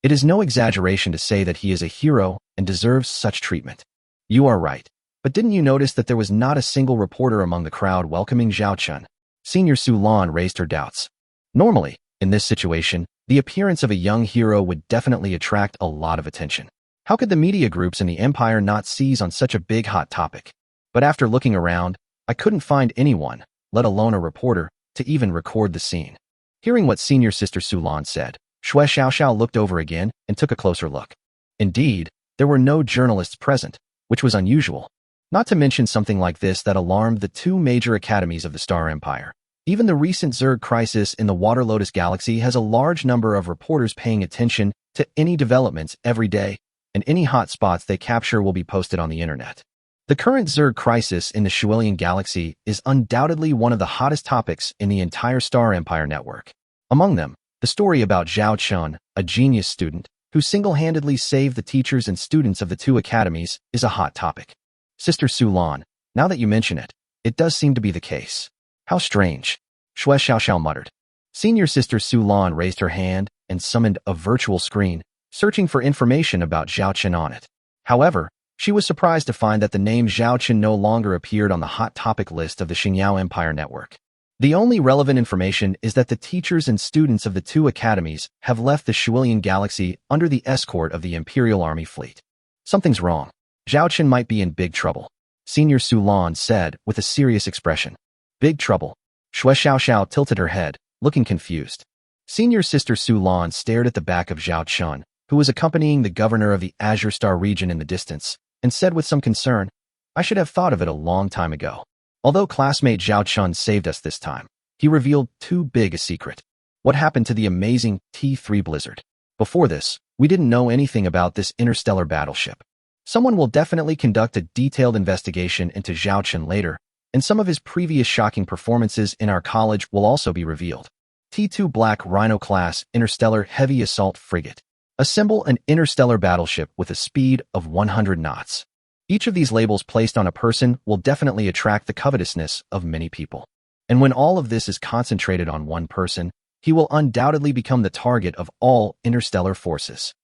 S1: It is no exaggeration to say that he is a hero and deserves such treatment. You are right, but didn't you notice that there was not a single reporter among the crowd welcoming Zhao Chun? Senior Su Lan raised her doubts. Normally, in this situation, the appearance of a young hero would definitely attract a lot of attention. How could the media groups in the Empire not seize on such a big hot topic? But after looking around, I couldn't find anyone, let alone a reporter, to even record the scene. Hearing what Senior Sister Su Lan said, Shui Xiaoxiao looked over again and took a closer look. Indeed, there were no journalists present, which was unusual. Not to mention something like this that alarmed the two major academies of the Star Empire. Even the recent Zerg crisis in the Water Lotus Galaxy has a large number of reporters paying attention to any developments every day, and any hot spots they capture will be posted on the internet. The current Zerg crisis in the Shuilian Galaxy is undoubtedly one of the hottest topics in the entire Star Empire network. Among them, the story about Zhao Chun, a genius student, who single-handedly saved the teachers and students of the two academies, is a hot topic. Sister Su Lan, now that you mention it, it does seem to be the case. How strange, Shui Xiaoxiao muttered. Senior Sister Su Lan raised her hand and summoned a virtual screen, searching for information about Zhao Chun on it. However, she She was surprised to find that the name Zhao Chen no longer appeared on the hot topic list of the Xingyao Empire Network. The only relevant information is that the teachers and students of the two academies have left the Shuilian Galaxy under the escort of the Imperial Army fleet. Something's wrong. Zhao Chen might be in big trouble, Senior Su Lan said with a serious expression. Big trouble. Shui Xiaoxiao tilted her head, looking confused. Senior Sister Su Lan stared at the back of Zhao Chun, who was accompanying the governor of the Azure Star region in the distance, and said with some concern, I should have thought of it a long time ago. Although classmate Zhao Chun saved us this time, he revealed too big a secret. What happened to the amazing T3 Blizzard? Before this, we didn't know anything about this interstellar battleship. Someone will definitely conduct a detailed investigation into Zhao Chun later, and some of his previous shocking performances in our college will also be revealed. T2 Black Rhino Class Interstellar Heavy Assault Frigate. Assemble an interstellar battleship with a speed of 100 knots. Each of these labels placed on a person will definitely attract the covetousness of many people. And when all of this is concentrated on one person, he will undoubtedly become the target of all interstellar forces.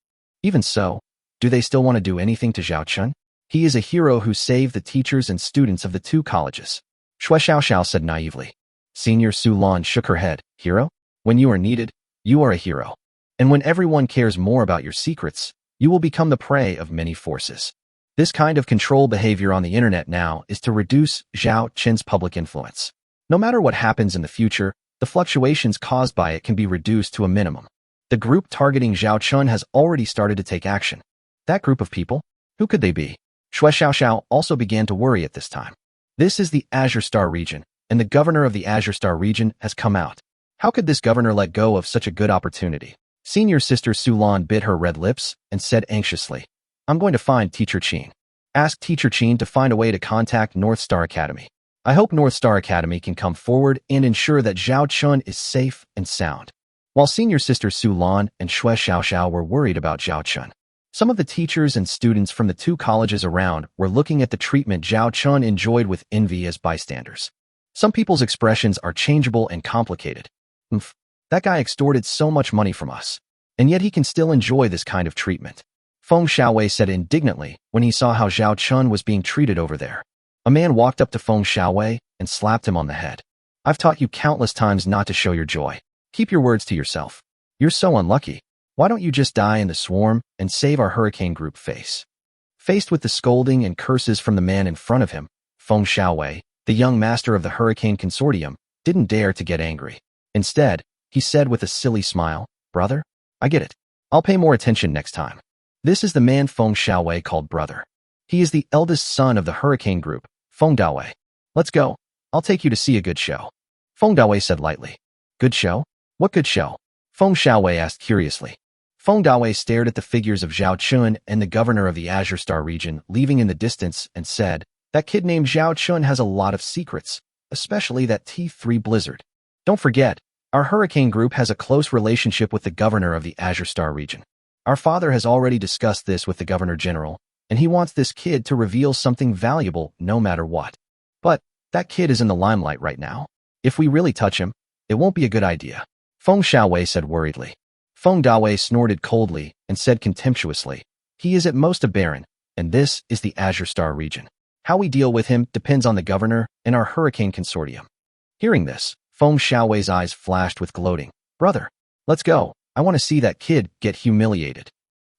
S1: Even so, do they still want to do anything to Zhao Chun? He is a hero who saved the teachers and students of the two colleges. Shui Xiaoxiao said naively. Senior Su Lan shook her head. Hero? When you are needed, you are a hero. And when everyone cares more about your secrets, you will become the prey of many forces. This kind of control behavior on the internet now is to reduce Zhao Chen's public influence. No matter what happens in the future, the fluctuations caused by it can be reduced to a minimum. The group targeting Zhao Chun has already started to take action. That group of people? Who could they be? Shui Xiaoxiao also began to worry at this time. This is the Azure Star region, and the governor of the Azure Star region has come out. How could this governor let go of such a good opportunity? Senior Sister Su Lan bit her red lips and said anxiously, I'm going to find Teacher Qin. Ask Teacher Qin to find a way to contact North Star Academy. I hope North Star Academy can come forward and ensure that Zhao Chun is safe and sound. While Senior Sister Su Lan and Shui Xiaoxiao were worried about Zhao Chun, some of the teachers and students from the two colleges around were looking at the treatment Zhao Chun enjoyed with envy as bystanders. Some people's expressions are changeable and complicated. That guy extorted so much money from us, and yet he can still enjoy this kind of treatment. Feng Xiaowei said indignantly when he saw how Zhao Chun was being treated over there. A man walked up to Feng Xiaowei and slapped him on the head. I've taught you countless times not to show your joy. Keep your words to yourself. You're so unlucky. Why don't you just die in the swarm and save our hurricane group face? Faced with the scolding and curses from the man in front of him, Feng Xiaowei, the young master of the Hurricane Consortium, didn't dare to get angry. Instead, he said with a silly smile, Brother, I get it. I'll pay more attention next time. This is the man Feng Xiaowei called brother. He is the eldest son of the Hurricane Group, Feng Dawei. Let's go. I'll take you to see a good show. Feng Dawei said lightly. Good show? What good show? Feng Xiaowei asked curiously. Feng Dawei stared at the figures of Zhao Chun and the governor of the Azure Star region leaving in the distance and said, That kid named Zhao Chun has a lot of secrets, especially that T3 Blizzard. Don't forget, our Hurricane Group has a close relationship with the governor of the Azure Star region. Our father has already discussed this with the Governor General, and he wants this kid to reveal something valuable no matter what. But that kid is in the limelight right now. If we really touch him, it won't be a good idea. Feng Xiaowei said worriedly. Feng Dawei snorted coldly and said contemptuously, He is at most a baron, and this is the Azure Star region. How we deal with him depends on the governor and our Hurricane Consortium. Hearing this, Feng Xiaowei's eyes flashed with gloating. Brother, let's go. I want to see that kid get humiliated.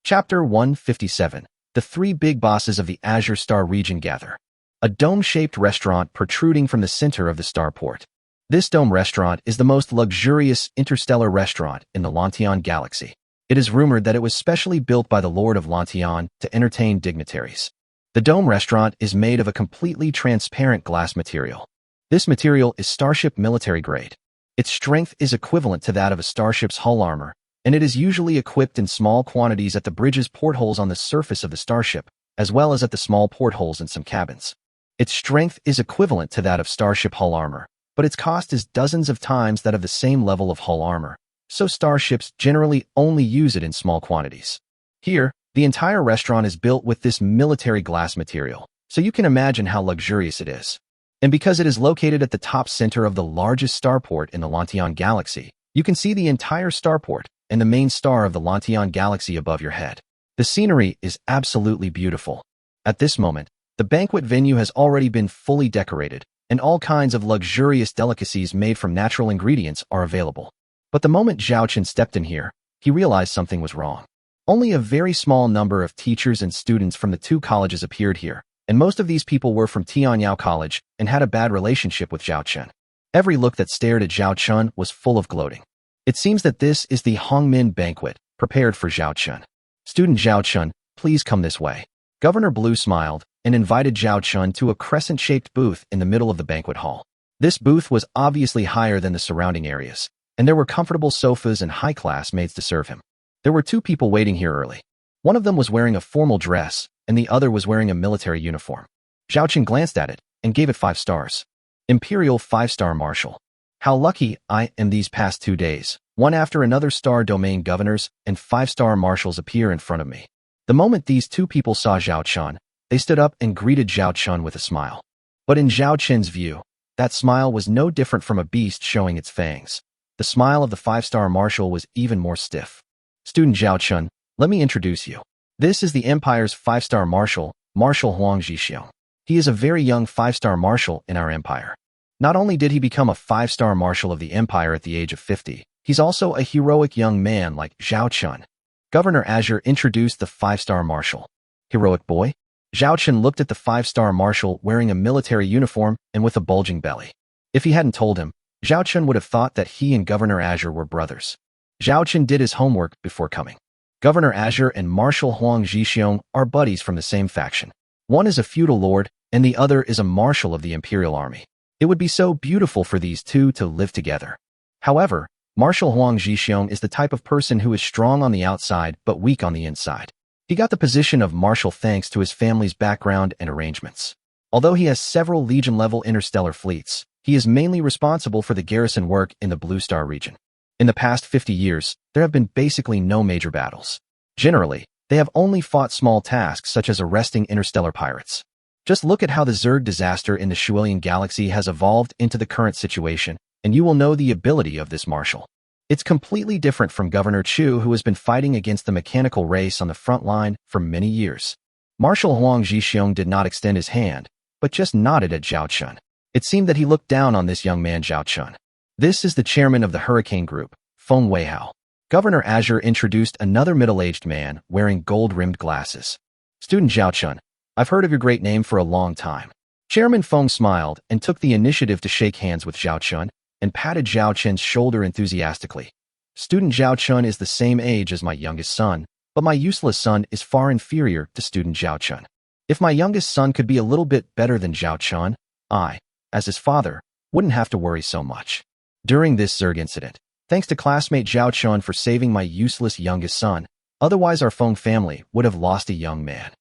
S1: Chapter 157. The three big bosses of the Azure Star region gather. A dome-shaped restaurant protruding from the center of the starport. This dome restaurant is the most luxurious interstellar restaurant in the Lantian galaxy. It is rumored that it was specially built by the Lord of Lantian to entertain dignitaries. The dome restaurant is made of a completely transparent glass material. This material is starship military grade. Its strength is equivalent to that of a starship's hull armor, and it is usually equipped in small quantities at the bridge's portholes on the surface of the starship, as well as at the small portholes in some cabins. Its strength is equivalent to that of starship hull armor, but its cost is dozens of times that of the same level of hull armor, so starships generally only use it in small quantities. Here, the entire restaurant is built with this military glass material, so you can imagine how luxurious it is. And because it is located at the top center of the largest starport in the Lantian galaxy, you can see the entire starport and the main star of the Lantian galaxy above your head. The scenery is absolutely beautiful. At this moment, the banquet venue has already been fully decorated, and all kinds of luxurious delicacies made from natural ingredients are available. But the moment Zhao Chen stepped in here, he realized something was wrong. Only a very small number of teachers and students from the two colleges appeared here, and most of these people were from Tianyao College and had a bad relationship with Zhao Chen. Every look that stared at Zhao Chen was full of gloating. It seems that this is the Hongmin banquet, prepared for Zhao Chen. Student Zhao Chen, please come this way. Governor Blue smiled and invited Zhao Chen to a crescent-shaped booth in the middle of the banquet hall. This booth was obviously higher than the surrounding areas, and there were comfortable sofas and high-class maids to serve him. There were two people waiting here early. One of them was wearing a formal dress, and the other was wearing a military uniform. Zhao Chen glanced at it and gave it 5 stars. Imperial 5-star Marshal. How lucky I am. These past 2 days, one after another star domain governors and 5-star marshals appear in front of me. The moment these two people saw Zhao Chen, they stood up and greeted Zhao Chen with a smile. But in Zhao Chen's view, that smile was no different from a beast showing its fangs. The smile of the 5-star marshal was even more stiff. Student Zhao Chen, let me introduce you. This is the Empire's 5-star marshal, Marshal Huang Zhixiong. He is a very young 5-star marshal in our empire. Not only did he become a 5-star marshal of the empire at the age of 50, he's also a heroic young man like Zhao Chen. Governor Azure introduced the 5-star marshal. Heroic boy? Zhao Chen looked at the 5-star marshal wearing a military uniform and with a bulging belly. If he hadn't told him, Zhao Chen would have thought that he and Governor Azure were brothers. Zhao Chen did his homework before coming. Governor Azure and Marshal Huang Zhixiong are buddies from the same faction. One is a feudal lord, and the other is a marshal of the imperial army. It would be so beautiful for these two to live together. However, Marshal Huang Zhixiong is the type of person who is strong on the outside but weak on the inside. He got the position of marshal thanks to his family's background and arrangements. Although he has several Legion-level interstellar fleets, he is mainly responsible for the garrison work in the Blue Star region. In the past 50 years, there have been basically no major battles. Generally, they have only fought small tasks such as arresting interstellar pirates. Just look at how the Zerg disaster in the Shuilian galaxy has evolved into the current situation, and you will know the ability of this marshal. It's completely different from Governor Chu, who has been fighting against the mechanical race on the front line for many years. Marshal Huang Zhixiong did not extend his hand, but just nodded at Zhao Chen. It seemed that he looked down on this young man Zhao Chen. This is the chairman of the Hurricane Group, Feng Weihao. Governor Azure introduced another middle-aged man wearing gold-rimmed glasses. Student Zhao Chen, I've heard of your great name for a long time. Chairman Feng smiled and took the initiative to shake hands with Zhao Chen and patted Zhao Chen's shoulder enthusiastically. Student Zhao Chen is the same age as my youngest son, but my useless son is far inferior to student Zhao Chen. If my youngest son could be a little bit better than Zhao Chen, I, as his father, wouldn't have to worry so much. During this Zerg incident, thanks to classmate Zhao Chen for saving my useless youngest son, otherwise our Feng family would have lost a young man.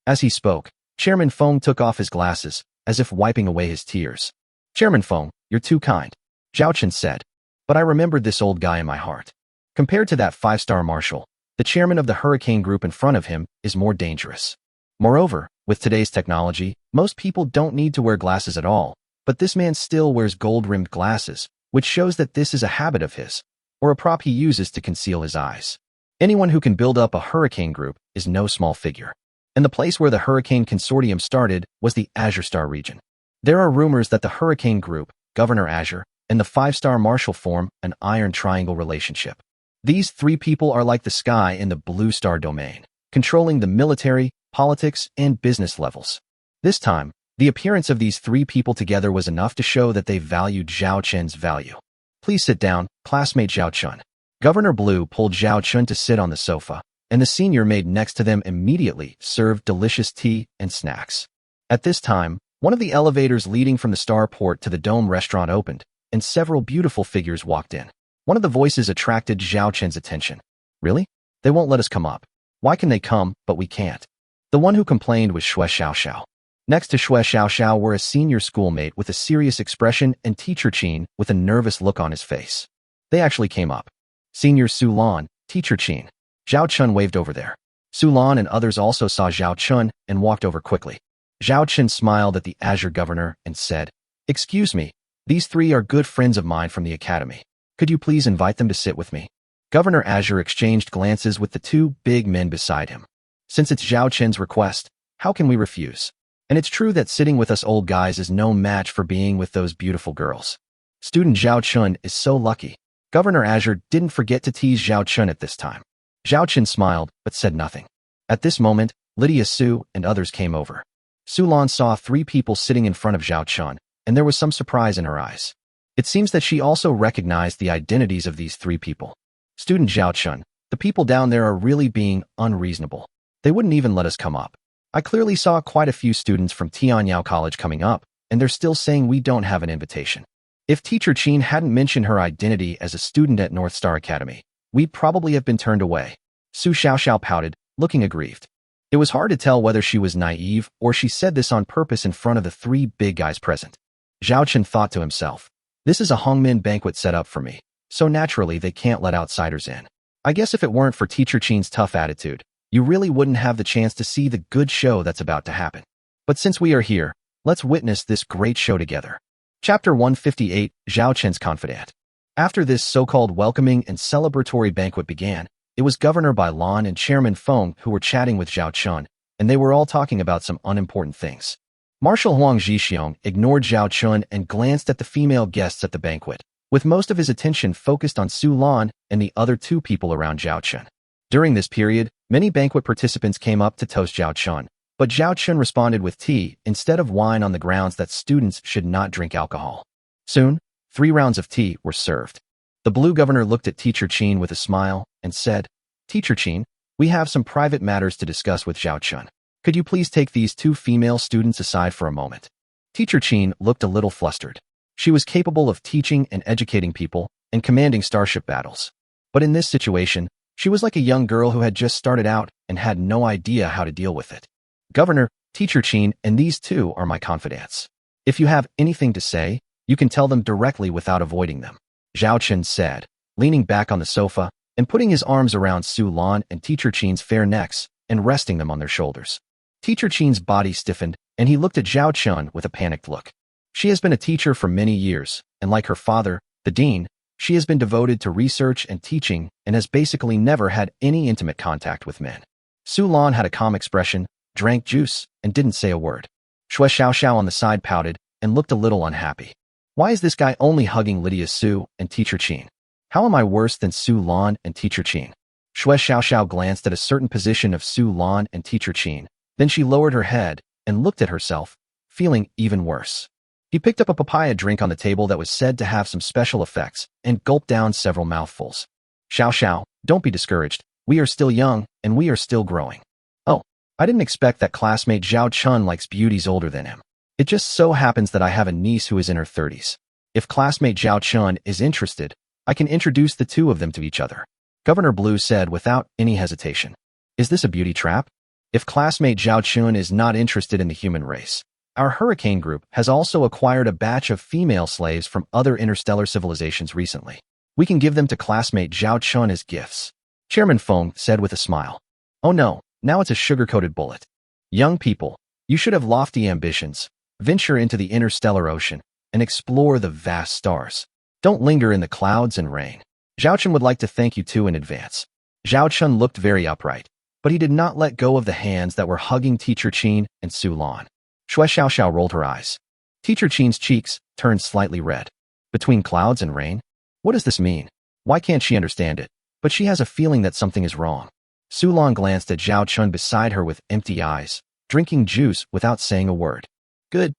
S1: As he spoke, Chairman Feng took off his glasses, as if wiping away his tears. Chairman Feng, you're too kind, Zhao Chen said. But I remembered this old guy in my heart. Compared to that 5-star marshal, the chairman of the Hurricane Group in front of him is more dangerous. Moreover, with today's technology, most people don't need to wear glasses at all, but this man still wears gold-rimmed glasses, which shows that this is a habit of his, or a prop he uses to conceal his eyes. Anyone who can build up a Hurricane Group is no small figure. And the place where the Hurricane Consortium started was the Azure Star region. There are rumors that the Hurricane Group, Governor Azure, and the 5-star marshal form an iron triangle relationship. These 3 people are like the sky in the Blue Star domain, controlling the military, politics, and business levels. This time, the appearance of these 3 people together was enough to show that they valued Zhao Chen's value. Please sit down, classmate Zhao Chen. Governor Blue pulled Zhao Chen to sit on the sofa, and the senior maid next to them immediately served delicious tea and snacks. At this time, one of the elevators leading from the starport to the Dome restaurant opened, and several beautiful figures walked in. One of the voices attracted Zhao Chen's attention. Really? They won't let us come up. Why can they come, but we can't? The one who complained was Xue Xiaoxiao. Next to Xue Xiaoxiao were a senior schoolmate with a serious expression and teacher Qin with a nervous look on his face. They actually came up. Senior Su Lan, teacher Qin. Zhao Chen waved over there. Su Lan and others also saw Zhao Chen and walked over quickly. Zhao Chen smiled at the Azure governor and said, "Excuse me, these 3 are good friends of mine from the academy. Could you please invite them to sit with me?" Governor Azure exchanged glances with the 2 big men beside him. Since it's Zhao Chen's request, How can we refuse? And it's true that sitting with us old guys is no match for being with those beautiful girls. Student Zhao Chun is so lucky. Governor Azure didn't forget to tease Zhao Chun at this time. Zhao Chun smiled, but said nothing. At this moment, Lydia Su and others came over. Su Lan saw 3 people sitting in front of Zhao Chun, and there was some surprise in her eyes. It seems that she also recognized the identities of these 3 people. Student Zhao Chun, the people down there are really being unreasonable. They wouldn't even let us come up. I clearly saw quite a few students from Tianyao College coming up, and they're still saying we don't have an invitation. If Teacher Chin hadn't mentioned her identity as a student at North Star Academy, we'd probably have been turned away. Su Xiaoxiao pouted, looking aggrieved. It was hard to tell whether she was naive or she said this on purpose in front of the 3 big guys present. Zhao Chen thought to himself, this is a Hongmin banquet set up for me, so naturally they can't let outsiders in. I guess if it weren't for Teacher Chin's tough attitude, you really wouldn't have the chance to see the good show that's about to happen. But since we are here, let's witness this great show together. Chapter 158, Zhao Chen's Confidant. After this so-called welcoming and celebratory banquet began, it was Governor Bai Lan and Chairman Feng who were chatting with Zhao Chun, and they were all talking about some unimportant things. Marshal Huang Zhixiong ignored Zhao Chun and glanced at the female guests at the banquet, with most of his attention focused on Su Lan and the other 2 people around Zhao Chun. During this period, many banquet participants came up to toast Zhao Chun, but Zhao Chun responded with tea instead of wine on the grounds that students should not drink alcohol. Soon, 3 rounds of tea were served. The blue governor looked at Teacher Chin with a smile and said, Teacher Chin, we have some private matters to discuss with Zhao Chun. Could you please take these 2 female students aside for a moment? Teacher Chin looked a little flustered. She was capable of teaching and educating people and commanding starship battles. But in this situation, she was like a young girl who had just started out and had no idea how to deal with it. Governor, Teacher Chin, and these 2 are my confidants. If you have anything to say, you can tell them directly without avoiding them. Zhao Chen said, leaning back on the sofa and putting his arms around Su Lan and Teacher Chin's fair necks and resting them on their shoulders. Teacher Chin's body stiffened, and he looked at Zhao Chun with a panicked look. She has been a teacher for many years, and like her father, the dean, she has been devoted to research and teaching and has basically never had any intimate contact with men. Su Lan had a calm expression, drank juice, and didn't say a word. Shui Xiaoxiao on the side pouted and looked a little unhappy. Why is this guy only hugging Lydia Su and Teacher Chin? How am I worse than Su Lan and Teacher Chin? Shui Xiaoxiao glanced at a certain position of Su Lan and Teacher Chin. Then she lowered her head and looked at herself, feeling even worse. He picked up a papaya drink on the table that was said to have some special effects and gulped down several mouthfuls. Xiao, don't be discouraged. We are still young, and we are still growing. Oh, I didn't expect that classmate Zhao Chun likes beauties older than him. It just so happens that I have a niece who is in her 30s. If classmate Zhao Chun is interested, I can introduce the 2 of them to each other. Governor Blue said without any hesitation. Is this a beauty trap? If classmate Zhao Chun is not interested in the human race, our Hurricane Group has also acquired a batch of female slaves from other interstellar civilizations recently. We can give them to classmate Zhao Chun as gifts. Chairman Feng said with a smile. Oh no, now it's a sugar-coated bullet. Young people, you should have lofty ambitions. Venture into the interstellar ocean and explore the vast stars. Don't linger in the clouds and rain. Zhao Chun would like to thank you 2 in advance. Zhao Chun looked very upright, but he did not let go of the hands that were hugging Teacher Chin and Su Lan. Shui Xiaoxiao rolled her eyes. Teacher Chin's cheeks turned slightly red. Between clouds and rain? What does this mean? Why can't she understand it? But she has a feeling that something is wrong. Su Lan glanced at Zhao Chun beside her with empty eyes, drinking juice without saying a word. Good.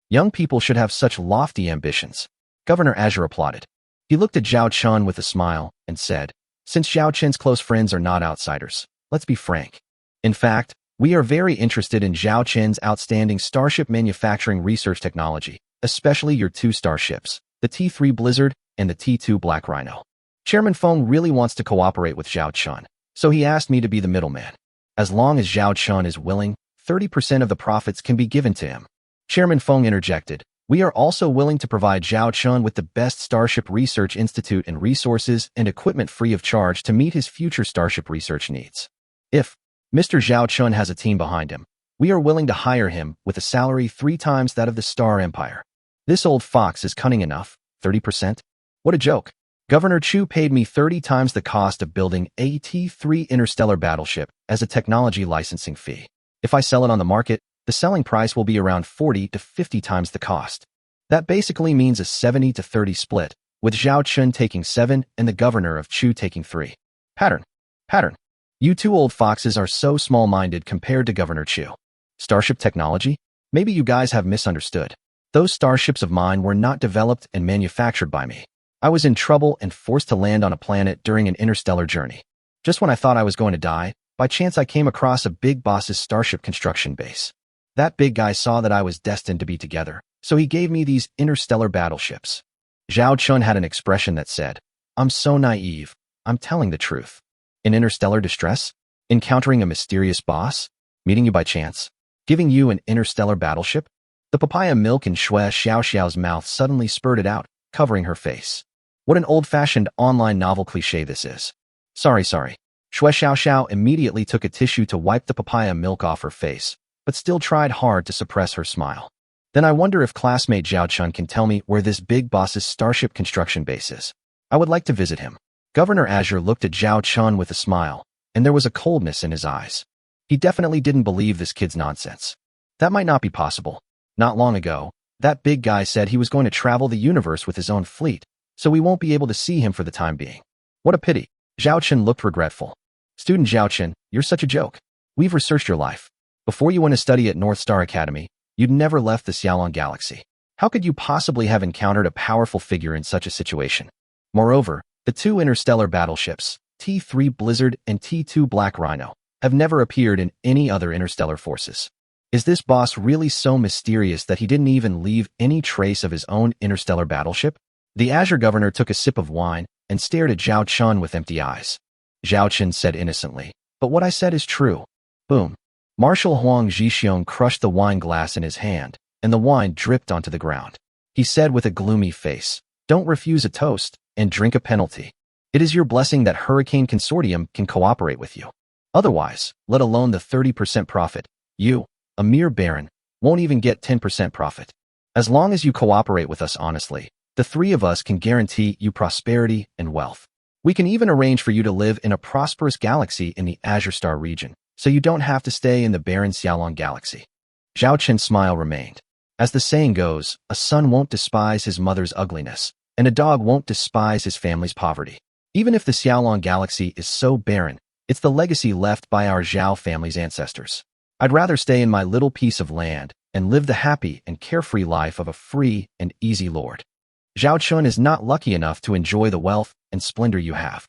S1: Young people should have such lofty ambitions. Governor Azure applauded. He looked at Zhao Chun with a smile and said, since Zhao Chen's close friends are not outsiders, let's be frank. In fact, we are very interested in Zhao Chen's outstanding starship manufacturing research technology, especially your 2 starships, the T3 Blizzard and the T2 Black Rhino. Chairman Feng really wants to cooperate with Zhao Chun, so he asked me to be the middleman. As long as Zhao Chun is willing, 30% of the profits can be given to him. Chairman Feng interjected, we are also willing to provide Zhao Chun with the best Starship Research Institute and resources and equipment free of charge to meet his future starship research needs. If Mr. Zhao Chun has a team behind him, we are willing to hire him with a salary 3 times that of the Star Empire. This old fox is cunning enough, 30%? What a joke. Governor Chu paid me 30 times the cost of building a T3 interstellar battleship as a technology licensing fee. If I sell it on the market, the selling price will be around 40 to 50 times the cost. That basically means a 70 to 30 split, with Zhao Chun taking 7 and the governor of Chu taking 3. Pattern. You two old foxes are so small-minded compared to Governor Chu. Starship technology? Maybe you guys have misunderstood. Those starships of mine were not developed and manufactured by me. I was in trouble and forced to land on a planet during an interstellar journey. Just when I thought I was going to die, by chance I came across a big boss's starship construction base. That big guy saw that I was destined to be together, so he gave me these interstellar battleships. Zhao Chun had an expression that said, "I'm so naive, I'm telling the truth." In interstellar distress? Encountering a mysterious boss? Meeting you by chance? Giving you an interstellar battleship? The papaya milk in Xue Xiaoxiao's mouth suddenly spurted out, covering her face. What an old-fashioned online novel cliché this is. Sorry. Xue Xiaoxiao immediately took a tissue to wipe the papaya milk off her face, but still tried hard to suppress her smile. Then I wonder if classmate Zhao Chun can tell me where this big boss's starship construction base is. I would like to visit him. Governor Azure looked at Zhao Chun with a smile, and there was a coldness in his eyes. He definitely didn't believe this kid's nonsense. That might not be possible. Not long ago, that big guy said he was going to travel the universe with his own fleet, so we won't be able to see him for the time being. What a pity. Zhao Chun looked regretful. Student Zhao Chun, you're such a joke. We've researched your life. Before you went to study at North Star Academy, you'd never left the Xiaolong Galaxy. How could you possibly have encountered a powerful figure in such a situation? Moreover, the two interstellar battleships, T3 Blizzard and T2 Black Rhino, have never appeared in any other interstellar forces. Is this boss really so mysterious that he didn't even leave any trace of his own interstellar battleship? The Azure Governor took a sip of wine and stared at Zhao Chun with empty eyes. Zhao Chun said innocently, "But what I said is true." Boom. Marshal Huang Zhixiong crushed the wine glass in his hand, and the wine dripped onto the ground. He said with a gloomy face, "Don't refuse a toast and drink a penalty. It is your blessing that Hurricane Consortium can cooperate with you. Otherwise, let alone the 30% profit, you, a mere baron, won't even get 10% profit. As long as you cooperate with us honestly, the three of us can guarantee you prosperity and wealth. We can even arrange for you to live in a prosperous galaxy in the Azure Star region, so you don't have to stay in the barren Xiaolong Galaxy." Zhao Chen's smile remained. As the saying goes, a son won't despise his mother's ugliness, and a dog won't despise his family's poverty. Even if the Xiaolong Galaxy is so barren, it's the legacy left by our Zhao family's ancestors. I'd rather stay in my little piece of land and live the happy and carefree life of a free and easy lord. Zhao Chun is not lucky enough to enjoy the wealth and splendor you have.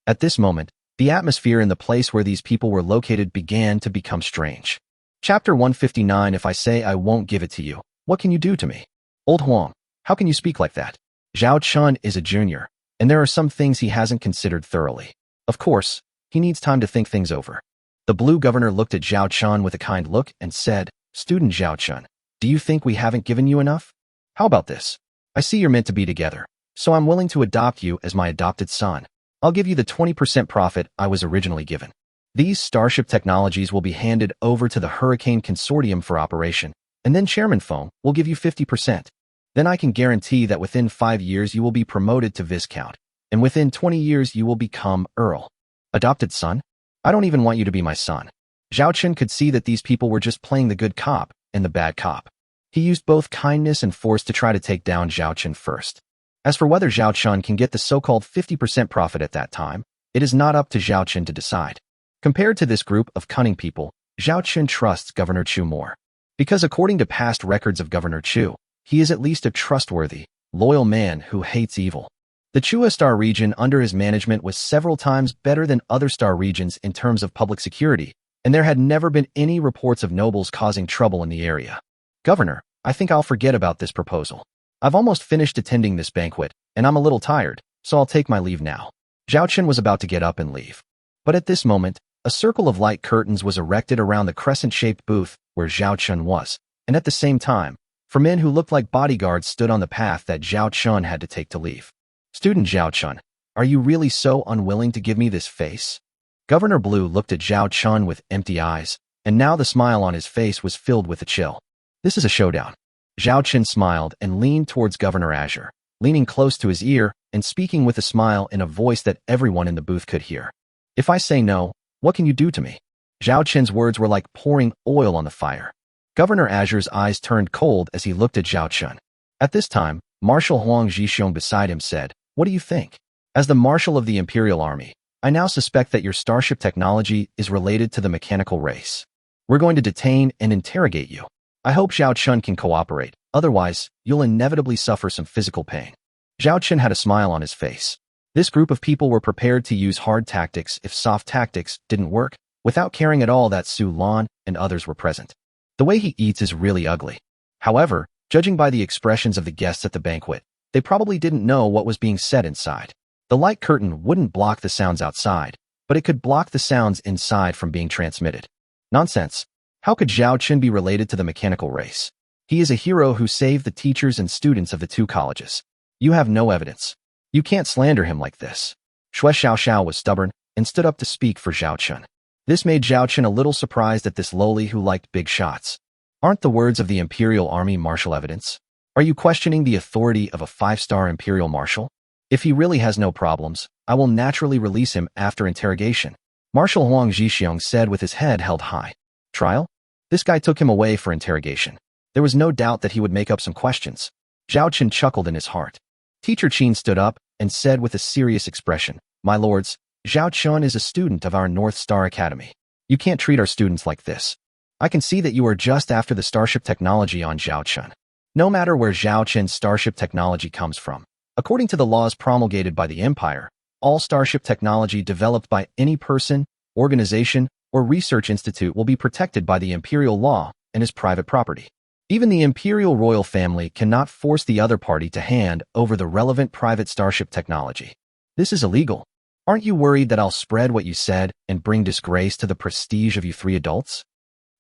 S1: At this moment, the atmosphere in the place where these people were located began to become strange. Chapter 159. If I say I won't give it to you, what can you do to me? Old Huang, how can you speak like that? Zhao Chun is a junior, and there are some things he hasn't considered thoroughly. Of course, he needs time to think things over. The blue governor looked at Zhao Chun with a kind look and said, "Student Zhao Chun, do you think we haven't given you enough? How about this? I see you're meant to be together, so I'm willing to adopt you as my adopted son. I'll give you the 20% profit I was originally given. These starship technologies will be handed over to the Hurricane Consortium for operation, and then Chairman Feng will give you 50%. Then I can guarantee that within 5 years you will be promoted to Viscount, and within 20 years you will become Earl." Adopted son? I don't even want you to be my son. Zhao Chun could see that these people were just playing the good cop and the bad cop. He used both kindness and force to try to take down Zhao Chun first. As for whether Zhao Chun can get the so-called 50% profit at that time, it is not up to Zhao Chun to decide. Compared to this group of cunning people, Zhao Chun trusts Governor Chu more. Because according to past records of Governor Chu, he is at least a trustworthy, loyal man who hates evil. The Chua Star region under his management was several times better than other star regions in terms of public security, and there had never been any reports of nobles causing trouble in the area. "Governor, I think I'll forget about this proposal. I've almost finished attending this banquet, and I'm a little tired, so I'll take my leave now." Zhao Chun was about to get up and leave. But at this moment, a circle of light curtains was erected around the crescent-shaped booth where Zhao Chun was, and at the same time, 4 men who looked like bodyguards stood on the path that Zhao Chun had to take to leave. "Student Zhao Chun, are you really so unwilling to give me this face?" Governor Blue looked at Zhao Chun with empty eyes, and now the smile on his face was filled with a chill. "This is a showdown." Zhao Chun smiled and leaned towards Governor Azure, leaning close to his ear and speaking with a smile in a voice that everyone in the booth could hear. "If I say no, what can you do to me?" Zhao Qin's words were like pouring oil on the fire. Governor Azure's eyes turned cold as he looked at Zhao Qin. At this time, Marshal Huang Zhixiong beside him said, "What do you think? As the Marshal of the Imperial Army, I now suspect that your starship technology is related to the mechanical race. We're going to detain and interrogate you. I hope Zhao Qin can cooperate, otherwise, you'll inevitably suffer some physical pain." Zhao Qin had a smile on his face. This group of people were prepared to use hard tactics if soft tactics didn't work, without caring at all that Su Lan and others were present. The way he eats is really ugly. However, judging by the expressions of the guests at the banquet, they probably didn't know what was being said inside. The light curtain wouldn't block the sounds outside, but it could block the sounds inside from being transmitted. Nonsense. How could Zhao Qin be related to the mechanical race? He is a hero who saved the teachers and students of the two colleges. You have no evidence. You can't slander him like this. Xue Xiaoxiao was stubborn and stood up to speak for Zhao Qin. This made Zhao Qin a little surprised at this lowly who liked big shots. Aren't the words of the Imperial Army Marshal evidence? Are you questioning the authority of a 5-star Imperial Marshal? If he really has no problems, I will naturally release him after interrogation, Marshal Huang Zhixiong said with his head held high. Trial? This guy took him away for interrogation. There was no doubt that he would make up some questions. Zhao Qin chuckled in his heart. Teacher Qin stood up and said with a serious expression, "My lords, Zhao Qin is a student of our North Star Academy. You can't treat our students like this. I can see that you are just after the starship technology on Zhao Qin. No matter where Zhao Qin's starship technology comes from, according to the laws promulgated by the Empire, all starship technology developed by any person, organization, or research institute will be protected by the Imperial law and is private property. Even the Imperial royal family cannot force the other party to hand over the relevant private starship technology. This is illegal. Aren't you worried that I'll spread what you said and bring disgrace to the prestige of you 3 adults?"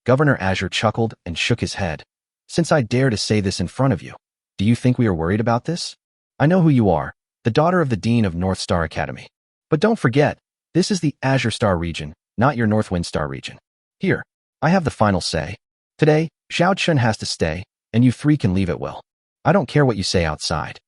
S1: Governor Azure chuckled and shook his head. "Since I dare to say this in front of you, do you think we are worried about this? I know who you are, the daughter of the Dean of North Star Academy. But don't forget, this is the Azure Star region, not your Northwind Star region. Here, I have the final say. Today, Zhao Qin has to stay, and you 3 can leave at will. I don't care what you say outside."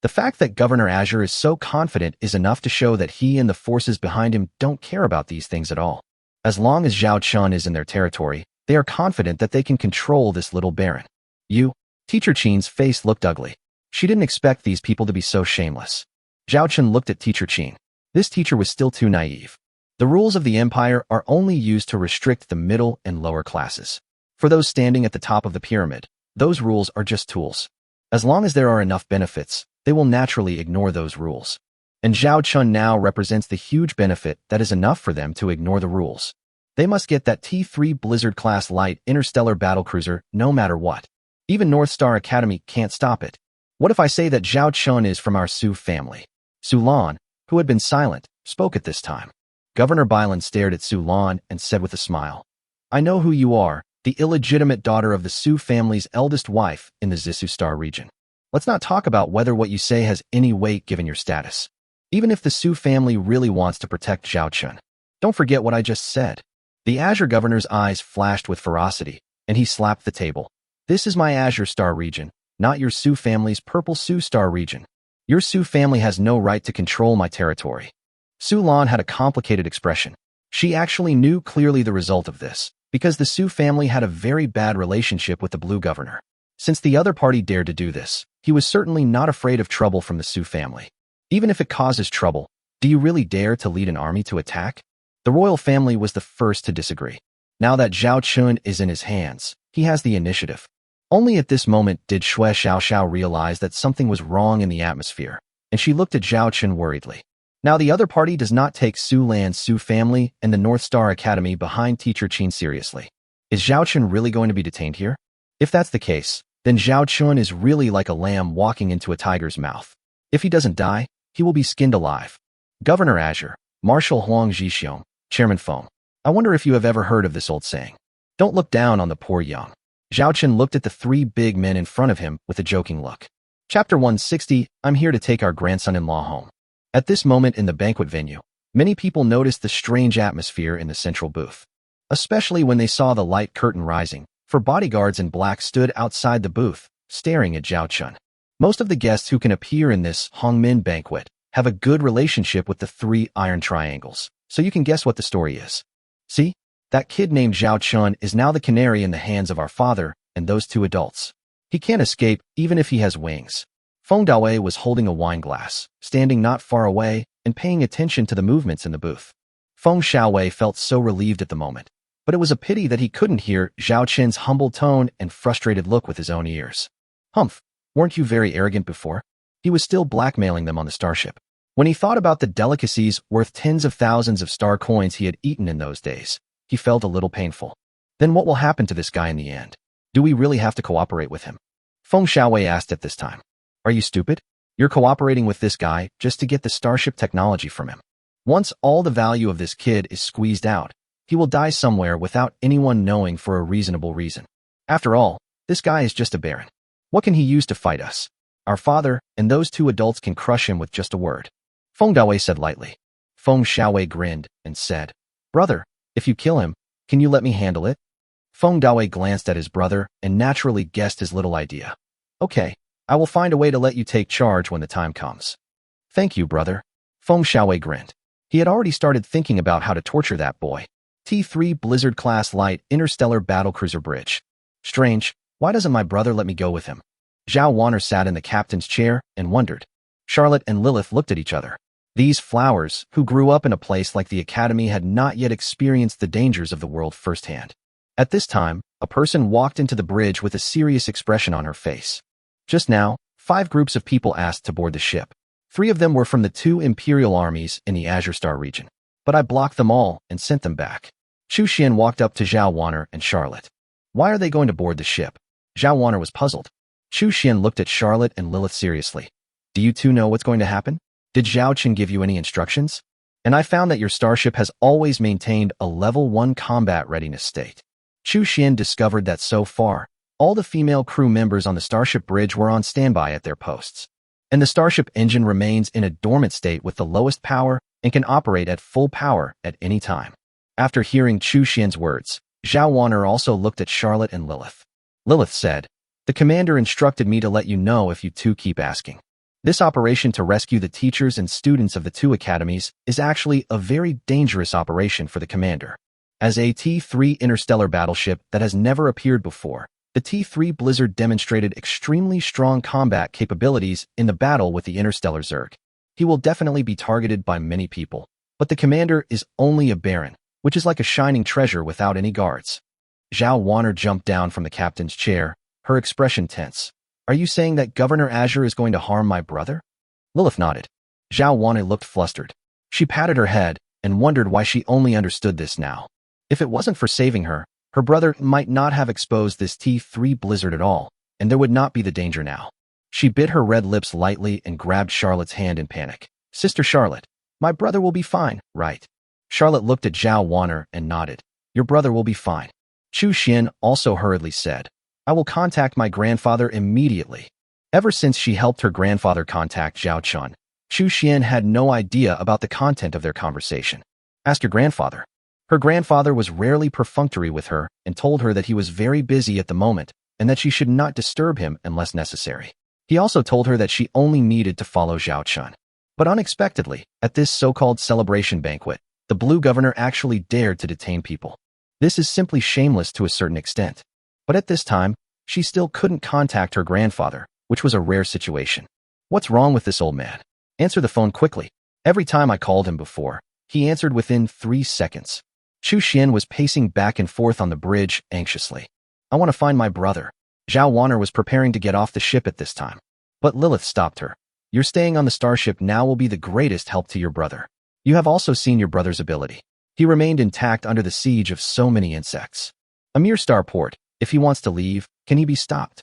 S1: The fact that Governor Azure is so confident is enough to show that he and the forces behind him don't care about these things at all. As long as Zhao Qin is in their territory, they are confident that they can control this little baron. You, Teacher Qin's face looked ugly. She didn't expect these people to be so shameless. Zhao Qin looked at Teacher Qin. This teacher was still too naive. The rules of the Empire are only used to restrict the middle and lower classes. For those standing at the top of the pyramid, those rules are just tools. As long as there are enough benefits, they will naturally ignore those rules. And Zhao Qin now represents the huge benefit that is enough for them to ignore the rules. They must get that T3 Blizzard-class light interstellar battlecruiser no matter what. Even North Star Academy can't stop it. What if I say that Zhao Qin is from our Su family? Su Lan, who had been silent, spoke at this time. Governor Bailan stared at Su Lan and said with a smile, "I know who you are, the illegitimate daughter of the Su family's eldest wife in the Zissou Star region. Let's not talk about whether what you say has any weight given your status. Even if the Su family really wants to protect Zhao Qin, don't forget what I just said." The Azure Governor's eyes flashed with ferocity, and he slapped the table. "This is my Azure Star region, not your Su family's Purple Su Star region. Your Su family has no right to control my territory." Su Lan had a complicated expression. She actually knew clearly the result of this, because the Su family had a very bad relationship with the Blue Governor. Since the other party dared to do this, he was certainly not afraid of trouble from the Su family. Even if it causes trouble, do you really dare to lead an army to attack? The royal family was the first to disagree. Now that Zhao Qin is in his hands, he has the initiative. Only at this moment did Xue Xiaoxiao realize that something was wrong in the atmosphere, and she looked at Zhao Qin worriedly. Now the other party does not take Su Lan's Su family and the North Star Academy behind Teacher Qin seriously. Is Zhao Qin really going to be detained here? If that's the case, then Zhao Qin is really like a lamb walking into a tiger's mouth. If he doesn't die, he will be skinned alive. Governor Azure, Marshal Huang Zhixiong, Chairman Feng. I wonder if you have ever heard of this old saying. Don't look down on the poor young. Zhao Qin looked at the 3 big men in front of him with a joking look. Chapter 160, I'm here to take our grandson-in-law home. At this moment in the banquet venue, many people noticed the strange atmosphere in the central booth. Especially when they saw the light curtain rising, for bodyguards in black stood outside the booth, staring at Zhao Qin. Most of the guests who can appear in this Hongmin banquet have a good relationship with the 3 iron triangles, so you can guess what the story is. See? That kid named Zhao Chun is now the canary in the hands of our father and those two adults. He can't escape even if he has wings. Feng Daowei was holding a wine glass, standing not far away and paying attention to the movements in the booth. Feng Xiaowei felt so relieved at the moment, but it was a pity that he couldn't hear Zhao Chen's humble tone and frustrated look with his own ears. Humph, weren't you very arrogant before? He was still blackmailing them on the starship. When he thought about the delicacies worth tens of thousands of star coins he had eaten in those days, he felt a little painful. Then what will happen to this guy in the end? Do we really have to cooperate with him? Feng Xiaowei asked at this time. Are you stupid? You're cooperating with this guy just to get the starship technology from him. Once all the value of this kid is squeezed out, he will die somewhere without anyone knowing for a reasonable reason. After all, this guy is just a baron. What can he use to fight us? Our father and those two adults can crush him with just a word. Feng Daowei said lightly. Feng Xiaowei grinned and said, Brother, if you kill him, can you let me handle it? Feng Daowei glanced at his brother and naturally guessed his little idea. Okay, I will find a way to let you take charge when the time comes. Thank you, brother. Feng Xiaowei grinned. He had already started thinking about how to torture that boy. T3 Blizzard-class light interstellar battlecruiser bridge. Strange, why doesn't my brother let me go with him? Zhao Wanner sat in the captain's chair and wondered. Charlotte and Lilith looked at each other. These flowers, who grew up in a place like the Academy, had not yet experienced the dangers of the world firsthand. At this time, a person walked into the bridge with a serious expression on her face. Just now, 5 groups of people asked to board the ship. 3 of them were from the 2 Imperial armies in the Azure Star region. But I blocked them all and sent them back. Chu Xian walked up to Zhao Wanner and Charlotte. Why are they going to board the ship? Zhao Wanner was puzzled. Chu Xian looked at Charlotte and Lilith seriously. Do you two know what's going to happen? Did Zhao Chen give you any instructions? And I found that your starship has always maintained a level 1 combat readiness state. Chu Xian discovered that so far, all the female crew members on the starship bridge were on standby at their posts. And the starship engine remains in a dormant state with the lowest power and can operate at full power at any time. After hearing Chu Xian's words, Zhao Wanner also looked at Charlotte and Lilith. Lilith said, The commander instructed me to let you know if you two keep asking. This operation to rescue the teachers and students of the 2 academies is actually a very dangerous operation for the commander. As a T3 interstellar battleship that has never appeared before, the T3 Blizzard demonstrated extremely strong combat capabilities in the battle with the interstellar Zerg. He will definitely be targeted by many people, but the commander is only a baron, which is like a shining treasure without any guards. Zhao Wanner jumped down from the captain's chair, her expression tense. Are you saying that Governor Azure is going to harm my brother? Lilith nodded. Zhao Wanner looked flustered. She patted her head and wondered why she only understood this now. If it wasn't for saving her, her brother might not have exposed this T3 Blizzard at all, and there would not be the danger now. She bit her red lips lightly and grabbed Charlotte's hand in panic. Sister Charlotte, my brother will be fine, right? Charlotte looked at Zhao Wanner and nodded. Your brother will be fine. Chu Xian also hurriedly said, I will contact my grandfather immediately. Ever since she helped her grandfather contact Zhao Chun, Chu Xian had no idea about the content of their conversation. Ask your grandfather. Her grandfather was rarely perfunctory with her and told her that he was very busy at the moment and that she should not disturb him unless necessary. He also told her that she only needed to follow Zhao Chun. But unexpectedly, at this so-called celebration banquet, the Blue Governor actually dared to detain people. This is simply shameless to a certain extent. But at this time, she still couldn't contact her grandfather, which was a rare situation. What's wrong with this old man? Answer the phone quickly. Every time I called him before, he answered within 3 seconds. Chu Xian was pacing back and forth on the bridge anxiously. I want to find my brother. Zhao Wanner was preparing to get off the ship at this time. But Lilith stopped her. Your staying on the starship now will be the greatest help to your brother. You have also seen your brother's ability. He remained intact under the siege of so many insects. A mere starport. If he wants to leave, can he be stopped?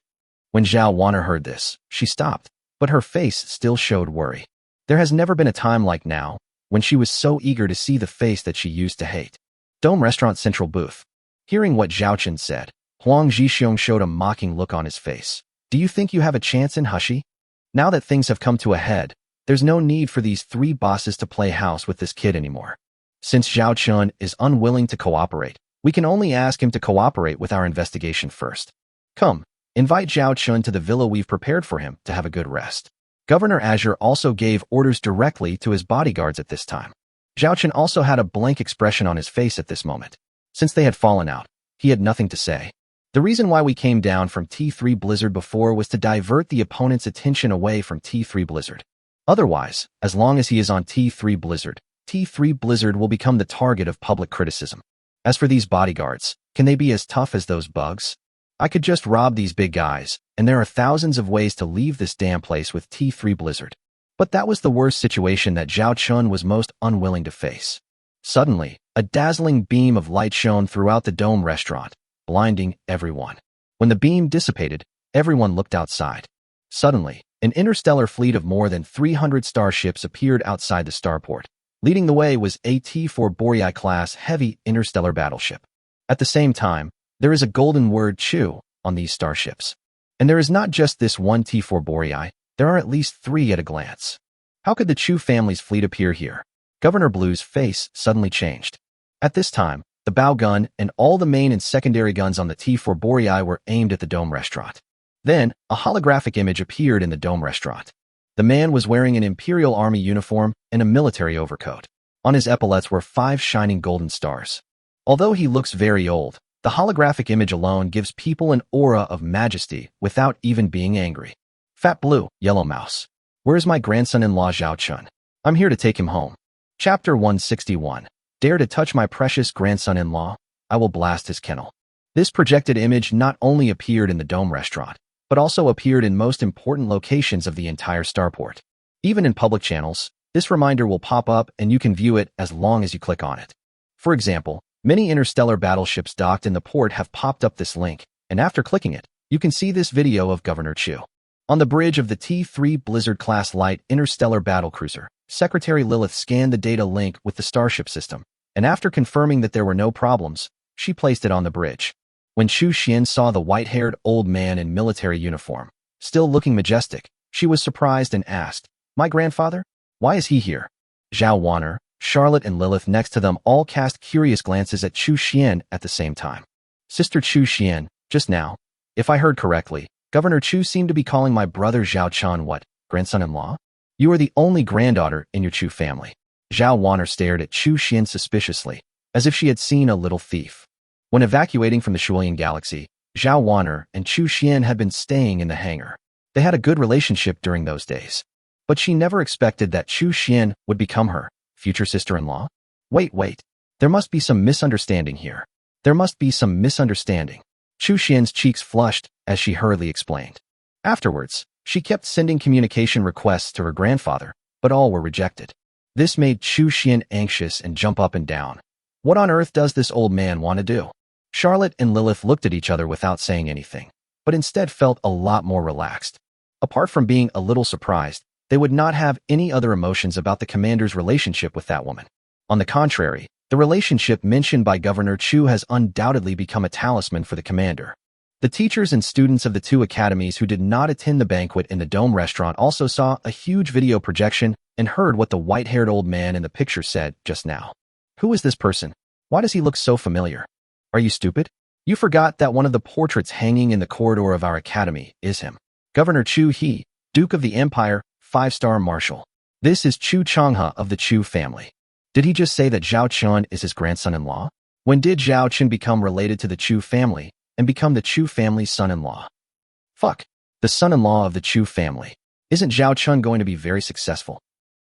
S1: When Zhao Wanner heard this, she stopped, but her face still showed worry. There has never been a time like now, when she was so eager to see the face that she used to hate. Dome Restaurant Central Booth. Hearing what Zhao Chen said, Huang Zhixiong showed a mocking look on his face. Do you think you have a chance in Hushi? Now that things have come to a head, there's no need for these 3 bosses to play house with this kid anymore. Since Zhao Chun is unwilling to cooperate, we can only ask him to cooperate with our investigation first. Come, invite Zhao Chun to the villa we've prepared for him to have a good rest. Governor Azure also gave orders directly to his bodyguards at this time. Zhao Chun also had a blank expression on his face at this moment. Since they had fallen out, he had nothing to say. The reason why we came down from T3 Blizzard before was to divert the opponent's attention away from T3 Blizzard. Otherwise, as long as he is on T3 Blizzard will become the target of public criticism. As for these bodyguards, can they be as tough as those bugs? I could just rob these big guys, and there are thousands of ways to leave this damn place with T3 Blizzard. But that was the worst situation that Zhao Chun was most unwilling to face. Suddenly, a dazzling beam of light shone throughout the dome restaurant, blinding everyone. When the beam dissipated, everyone looked outside. Suddenly, an interstellar fleet of more than 300 starships appeared outside the starport. Leading the way was a T4 Boreai-class heavy interstellar battleship. At the same time, there is a golden word Chu on these starships. And there is not just this one T4 Boreai, there are at least 3 at a glance. How could the Chu family's fleet appear here? Governor Blue's face suddenly changed. At this time, the bow gun and all the main and secondary guns on the T4 Boreai were aimed at the dome restaurant. Then, a holographic image appeared in the dome restaurant. The man was wearing an Imperial Army uniform and a military overcoat. On his epaulets were 5 shining golden stars. Although he looks very old, the holographic image alone gives people an aura of majesty without even being angry. Fat Blue, Yellow Mouse. Where's my grandson-in-law Zhao Chun? I'm here to take him home. Chapter 161. Dare to touch my precious grandson-in-law? I will blast his kennel. This projected image not only appeared in the dome restaurant, but also appeared in most important locations of the entire starport. Even in public channels, this reminder will pop up and you can view it as long as you click on it. For example, many interstellar battleships docked in the port have popped up this link, and after clicking it, you can see this video of Governor Chu. On the bridge of the T3 Blizzard-class light interstellar battlecruiser, Secretary Lilith scanned the data link with the starship system, and after confirming that there were no problems, she placed it on the bridge. When Chu Xian saw the white-haired old man in military uniform, still looking majestic, she was surprised and asked, "My grandfather? Why is he here?" Zhao Wanner, Charlotte and Lilith next to them all cast curious glances at Chu Xian at the same time. Sister Chu Xian, just now, if I heard correctly, Governor Chu seemed to be calling my brother Zhao Chun what, grandson-in-law? You are the only granddaughter in your Chu family. Zhao Wanner stared at Chu Xian suspiciously, as if she had seen a little thief. When evacuating from the Shuilian galaxy, Zhao Wanner and Chu Xian had been staying in the hangar. They had a good relationship during those days. But she never expected that Chu Xian would become her future sister-in-law. Wait. There must be some misunderstanding here. There must be some misunderstanding. Chu Xian's cheeks flushed as she hurriedly explained. Afterwards, she kept sending communication requests to her grandfather, but all were rejected. This made Chu Xian anxious and jump up and down. What on earth does this old man want to do? Charlotte and Lilith looked at each other without saying anything, but instead felt a lot more relaxed. Apart from being a little surprised, they would not have any other emotions about the commander's relationship with that woman. On the contrary, the relationship mentioned by Governor Chu has undoubtedly become a talisman for the commander. The teachers and students of the 2 academies who did not attend the banquet in the dome restaurant also saw a huge video projection and heard what the white-haired old man in the picture said just now. Who is this person? Why does he look so familiar? Are you stupid? You forgot that one of the portraits hanging in the corridor of our academy is him. Governor Chu He, Duke of the Empire, 5-star Marshal. This is Chu Changhe of the Chu family. Did he just say that Zhao Chun is his grandson-in-law? When did Zhao Chun become related to the Chu family and become the Chu family's son-in-law? Fuck. The son-in-law of the Chu family. Isn't Zhao Chun going to be very successful?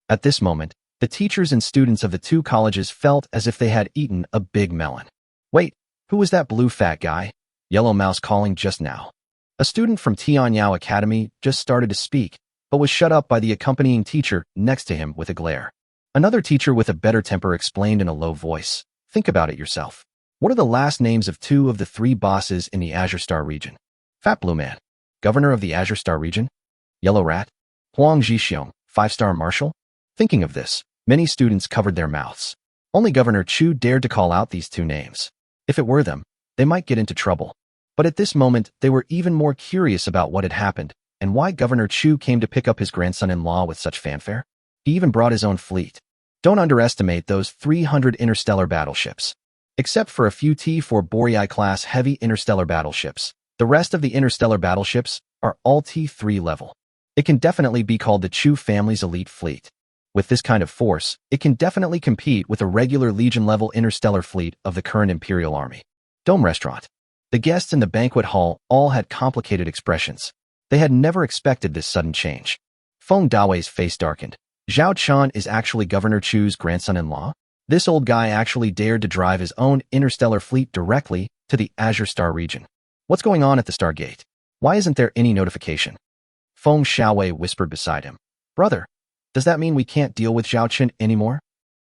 S1: At this moment, the teachers and students of the 2 colleges felt as if they had eaten a big melon. Wait, who was that blue fat guy? Yellow Mouse calling just now. A student from Tianyao Academy just started to speak, but was shut up by the accompanying teacher next to him with a glare. Another teacher with a better temper explained in a low voice, "Think about it yourself. What are the last names of 2 of the 3 bosses in the Azure Star region?" Fat Blue Man, Governor of the Azure Star region. Yellow Rat, Huang Zhixiong, 5-star Marshal. Thinking of this, many students covered their mouths. Only Governor Chu dared to call out these 2 names. If it were them, they might get into trouble. But at this moment, they were even more curious about what had happened and why Governor Chu came to pick up his grandson-in-law with such fanfare. He even brought his own fleet. Don't underestimate those 300 interstellar battleships. Except for a few T4 Boreai-class heavy interstellar battleships, the rest of the interstellar battleships are all T3 level. It can definitely be called the Chu family's elite fleet. With this kind of force, it can definitely compete with a regular Legion-level interstellar fleet of the current Imperial Army. Dome Restaurant. The guests in the banquet hall all had complicated expressions. They had never expected this sudden change. Feng Dawe's face darkened. Zhao Chun is actually Governor Chu's grandson-in-law? This old guy actually dared to drive his own interstellar fleet directly to the Azure Star region. What's going on at the Stargate? Why isn't there any notification? Feng Xiaowei whispered beside him. Brother, does that mean we can't deal with Zhao Chun anymore?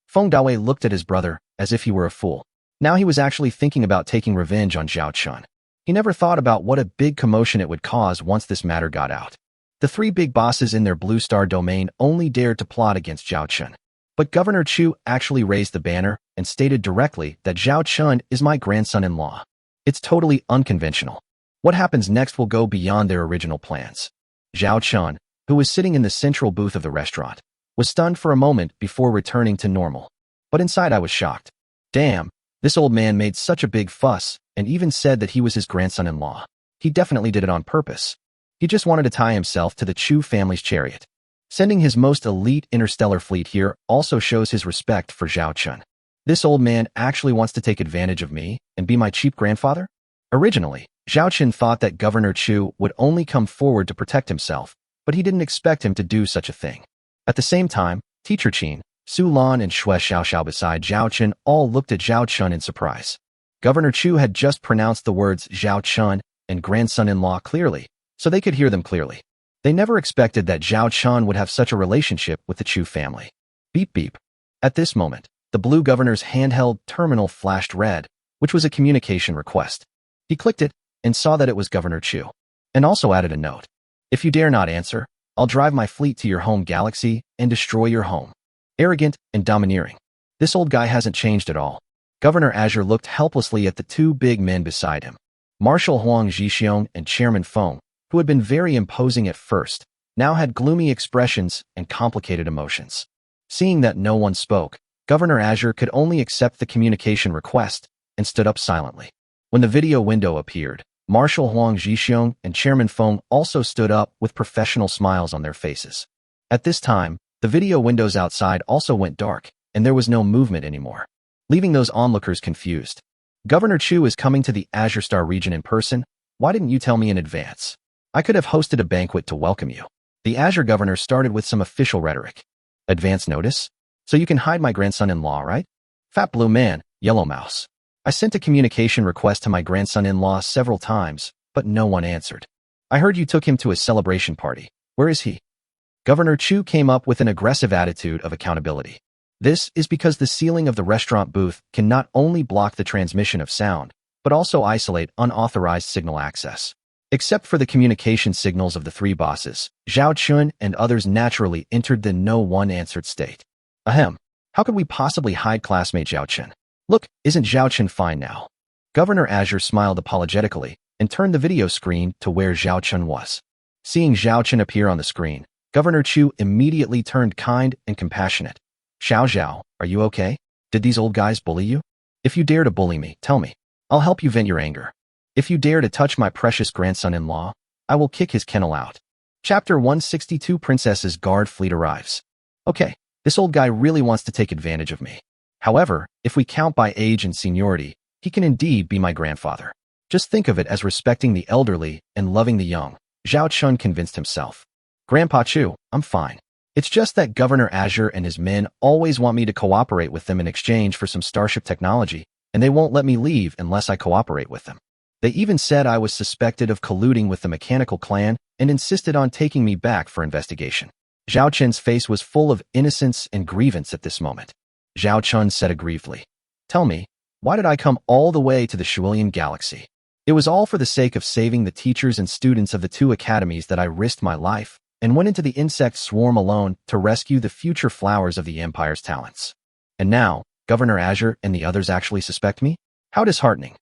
S1: Feng Dawei looked at his brother as if he were a fool. Now he was actually thinking about taking revenge on Zhao Chun. He never thought about what a big commotion it would cause once this matter got out. The three big bosses in their Blue Star domain only dared to plot against Zhao Chun. But Governor Chu actually raised the banner and stated directly that Zhao Chun is my grandson-in-law. It's totally unconventional. What happens next will go beyond their original plans. Zhao Chun, who was sitting in the central booth of the restaurant, was stunned for a moment before returning to normal. But inside I was shocked. Damn, this old man made such a big fuss and even said that he was his grandson-in-law. He definitely did it on purpose. He just wanted to tie himself to the Chu family's chariot. Sending his most elite interstellar fleet here also shows his respect for Zhao Chun. This old man actually wants to take advantage of me and be my cheap grandfather? Originally, Zhao Chun thought that Governor Chu would only come forward to protect himself, but he didn't expect him to do such a thing. At the same time, Teacher Qin, Su Lan and Xue Xiaoxiao beside Zhao Chun all looked at Zhao Chun in surprise. Governor Chu had just pronounced the words Zhao Chun and grandson-in-law clearly, so they could hear them clearly. They never expected that Zhao Chun would have such a relationship with the Chu family. Beep beep. At this moment, the blue governor's handheld terminal flashed red, which was a communication request. He clicked it and saw that it was Governor Chu, and also added a note. If you dare not answer, I'll drive my fleet to your home galaxy and destroy your home. Arrogant and domineering. This old guy hasn't changed at all. Governor Azure looked helplessly at the two big men beside him. Marshal Huang Zhixiong and Chairman Feng, who had been very imposing at first, now had gloomy expressions and complicated emotions. Seeing that no one spoke, Governor Azure could only accept the communication request and stood up silently. When the video window appeared, Marshal Huang Zhixiong and Chairman Feng also stood up with professional smiles on their faces. At this time, the video windows outside also went dark, and there was no movement anymore, leaving those onlookers confused. Governor Chu is coming to the Azure Star region in person? Why didn't you tell me in advance? I could have hosted a banquet to welcome you. The Azure governor started with some official rhetoric. Advance notice? So you can hide my grandson-in-law, right? Fat blue man, yellow mouse. I sent a communication request to my grandson-in-law several times, but no one answered. I heard you took him to a celebration party. Where is he? Governor Chu came up with an aggressive attitude of accountability. This is because the ceiling of the restaurant booth can not only block the transmission of sound, but also isolate unauthorized signal access. Except for the communication signals of the three bosses, Zhao Chun and others naturally entered the no-one-answered state. Ahem. How could we possibly hide classmate Zhao Chun? Look, isn't Zhao Chun fine now? Governor Azure smiled apologetically and turned the video screen to where Zhao Chun was. Seeing Zhao Chun appear on the screen, Governor Chu immediately turned kind and compassionate. Xiao Zhao, are you okay? Did these old guys bully you? If you dare to bully me, tell me. I'll help you vent your anger. If you dare to touch my precious grandson-in-law, I will kick his kennel out. Chapter 162 Princess's Guard Fleet arrives. Okay, this old guy really wants to take advantage of me. However, if we count by age and seniority, he can indeed be my grandfather. Just think of it as respecting the elderly and loving the young, Zhao Chun convinced himself. Grandpa Chu, I'm fine. It's just that Governor Azure and his men always want me to cooperate with them in exchange for some starship technology, and they won't let me leave unless I cooperate with them. They even said I was suspected of colluding with the mechanical clan and insisted on taking me back for investigation. Zhao Chun's face was full of innocence and grievance at this moment. Zhao Chun said aggrievedly, Tell me, why did I come all the way to the Shuilian galaxy? It was all for the sake of saving the teachers and students of the two academies that I risked my life and went into the insect swarm alone to rescue the future flowers of the Empire's talents. And now, Governor Azure and the others actually suspect me? How disheartening.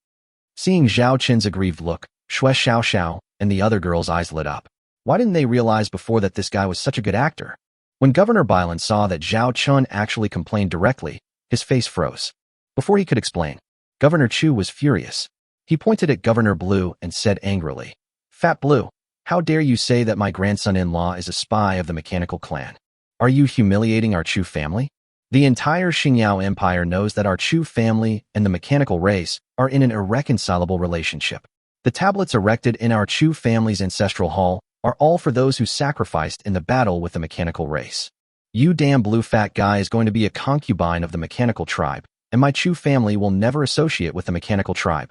S1: Seeing Zhao Chun's aggrieved look, Xue Xiaoxiao and the other girls' eyes lit up. Why didn't they realize before that this guy was such a good actor? When Governor Bailan saw that Zhao Chun actually complained directly, his face froze. Before he could explain, Governor Chu was furious. He pointed at Governor Blue and said angrily, Fat Blue, how dare you say that my grandson-in-law is a spy of the mechanical clan? Are you humiliating our Chu family? The entire Xingyao Empire knows that our Chu family and the mechanical race are in an irreconcilable relationship. The tablets erected in our Chu family's ancestral hall are all for those who sacrificed in the battle with the mechanical race. You damn blue fat guy is going to be a concubine of the mechanical tribe, and my Chu family will never associate with the mechanical tribe.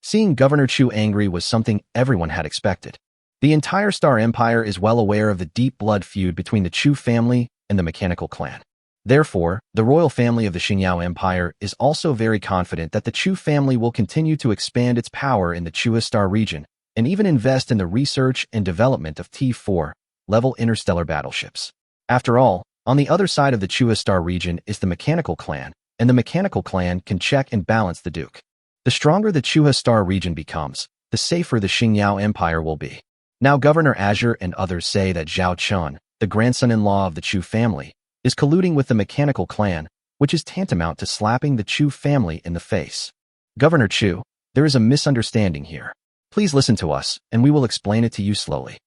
S1: Seeing Governor Chu angry was something everyone had expected. The entire Star Empire is well aware of the deep blood feud between the Chu family and the mechanical clan. Therefore, the royal family of the Xingyao Empire is also very confident that the Chu family will continue to expand its power in the Chua Star region and even invest in the research and development of T4-level interstellar battleships. After all, on the other side of the Chua Star region is the mechanical clan, and the mechanical clan can check and balance the Duke. The stronger the Chua Star region becomes, the safer the Xingyao Empire will be. Now Governor Azure and others say that Zhao Chun, the grandson-in-law of the Chu family, is colluding with the mechanical clan, which is tantamount to slapping the Chu family in the face. Governor Chu, there is a misunderstanding here. Please listen to us, and we will explain it to you slowly.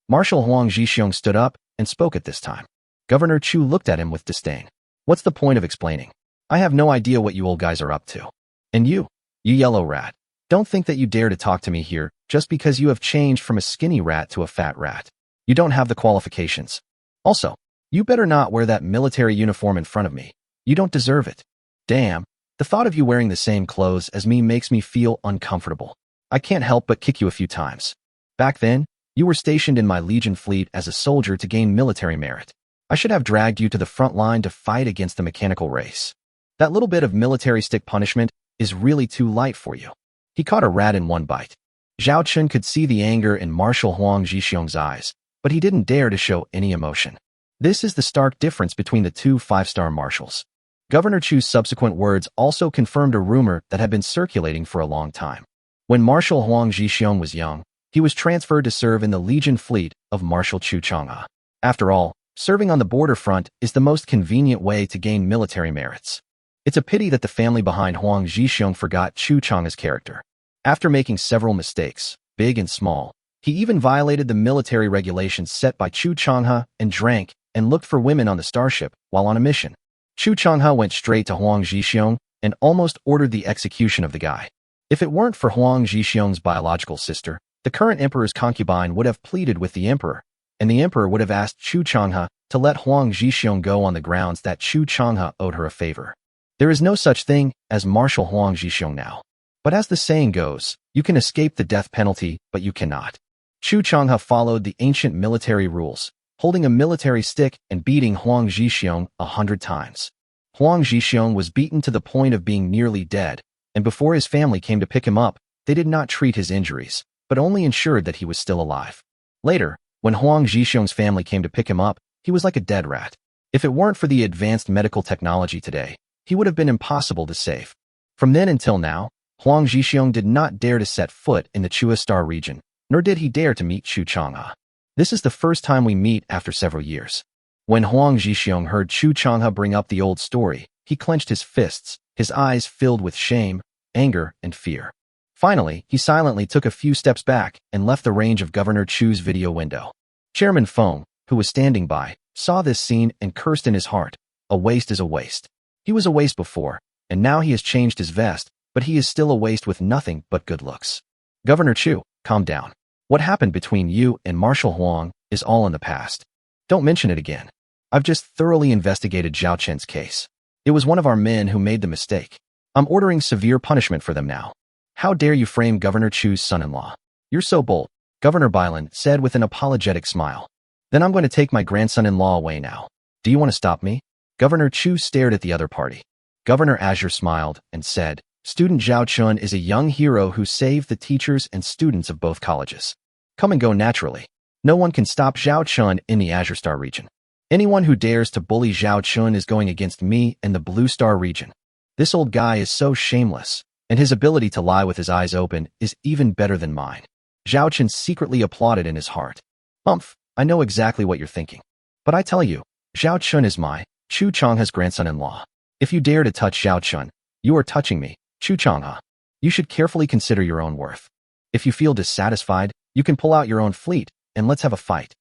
S1: Marshal Huang Zhixiong stood up and spoke at this time. Governor Chu looked at him with disdain. What's the point of explaining? I have no idea what you old guys are up to. And you yellow rat, don't think that you dare to talk to me here just because you have changed from a skinny rat to a fat rat. You don't have the qualifications. Also, you better not wear that military uniform in front of me. You don't deserve it. Damn, the thought of you wearing the same clothes as me makes me feel uncomfortable. I can't help but kick you a few times. Back then, you were stationed in my Legion fleet as a soldier to gain military merit. I should have dragged you to the front line to fight against the mechanical race. That little bit of military stick punishment is really too light for you. He caught a rat in one bite. Zhao Chun could see the anger in Marshal Huang Zhixiong's eyes, but he didn't dare to show any emotion. This is the stark difference between the two five-star marshals. Governor Chu's subsequent words also confirmed a rumor that had been circulating for a long time. When Marshal Huang Zhixiong was young, he was transferred to serve in the Legion fleet of Marshal Chu Chang'e. After all, serving on the border front is the most convenient way to gain military merits. It's a pity that the family behind Huang Zhixiong forgot Chu Chang'e's character. After making several mistakes, big and small, he even violated the military regulations set by Chu Chang'e and drank and looked for women on the starship while on a mission. Chu Chang'e went straight to Huang Zhixiong and almost ordered the execution of the guy. If it weren't for Huang Zhixiong's biological sister, the current emperor's concubine would have pleaded with the emperor, and the emperor would have asked Chu Chang'e to let Huang Zhixiong go on the grounds that Chu Chang'e owed her a favor. There is no such thing as Marshal Huang Zhixiong now. But as the saying goes, you can escape the death penalty, but you cannot. Chu Chang'e followed the ancient military rules, holding a military stick and beating Huang Zhixiong 100 times. Huang Zhixiong was beaten to the point of being nearly dead, and before his family came to pick him up, they did not treat his injuries, but only ensured that he was still alive. Later, when Huang Zhixiong's family came to pick him up, he was like a dead rat. If it weren't for the advanced medical technology today, he would have been impossible to save. From then until now, Huang Zhixiong did not dare to set foot in the Chua Star region, nor did he dare to meet Chu Chang'e. This is the first time we meet after several years. When Huang Zhixiong heard Chu Chang'e bring up the old story, he clenched his fists, his eyes filled with shame, anger, and fear. Finally, he silently took a few steps back and left the range of Governor Chu's video window. Chairman Feng, who was standing by, saw this scene and cursed in his heart. A waste is a waste. He was a waste before, and now he has changed his vest, but he is still a waste with nothing but good looks. Governor Chu, calm down. What happened between you and Marshal Huang is all in the past. Don't mention it again. I've just thoroughly investigated Zhao Chen's case. It was one of our men who made the mistake. I'm ordering severe punishment for them now. How dare you frame Governor Chu's son-in-law? You're so bold, Governor Bailan said with an apologetic smile. Then I'm going to take my grandson-in-law away now. Do you want to stop me? Governor Chu stared at the other party. Governor Azure smiled and said, Student Zhao Chun is a young hero who saved the teachers and students of both colleges. Come and go naturally. No one can stop Zhao Chun in the Azure Star region. Anyone who dares to bully Zhao Chun is going against me and the Blue Star region. This old guy is so shameless, and his ability to lie with his eyes open is even better than mine. Zhao Chun secretly applauded in his heart. Humph, I know exactly what you're thinking. But I tell you, Zhao Chun is my Chu Chang'e's grandson-in-law. If you dare to touch Zhao Chun, you are touching me, Chu Chang'e. You should carefully consider your own worth. If you feel dissatisfied, you can pull out your own fleet, and let's have a fight.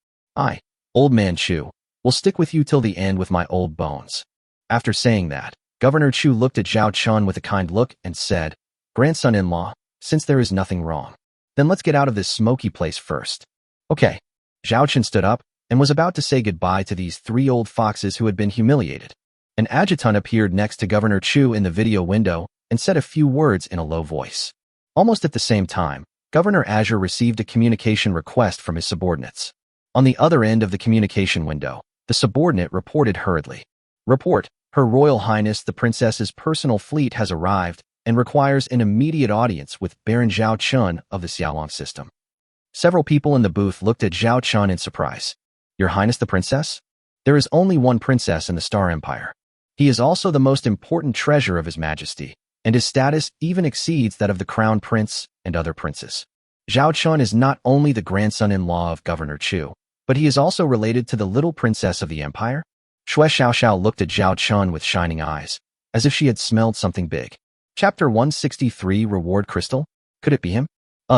S1: Old man Chu, will stick with you till the end with my old bones." After saying that, Governor Chu looked at Zhao Chun with a kind look and said, "Grandson-in-law, since there is nothing wrong, then let's get out of this smoky place first." "Okay." Zhao Chun stood up and was about to say goodbye to these three old foxes who had been humiliated. An adjutant appeared next to Governor Chu in the video window and said a few words in a low voice. Almost at the same time, Governor Azure received a communication request from his subordinates. On the other end of the communication window, the subordinate reported hurriedly. "Report, Her Royal Highness the Princess's personal fleet has arrived and requires an immediate audience with Baron Zhao Chun of the Xiaolong system." Several people in the booth looked at Zhao Chun in surprise. "Your Highness the Princess? There is only one princess in the Star Empire. He is also the most important treasure of His Majesty, and his status even exceeds that of the Crown Prince and other princes. Zhao Chun is not only the grandson-in-law of Governor Chu, but he is also related to the little princess of the Empire." Xue Xiaoxiao looked at Zhao Chun with shining eyes, as if she had smelled something big. Chapter 163 Reward Crystal? Could it be him?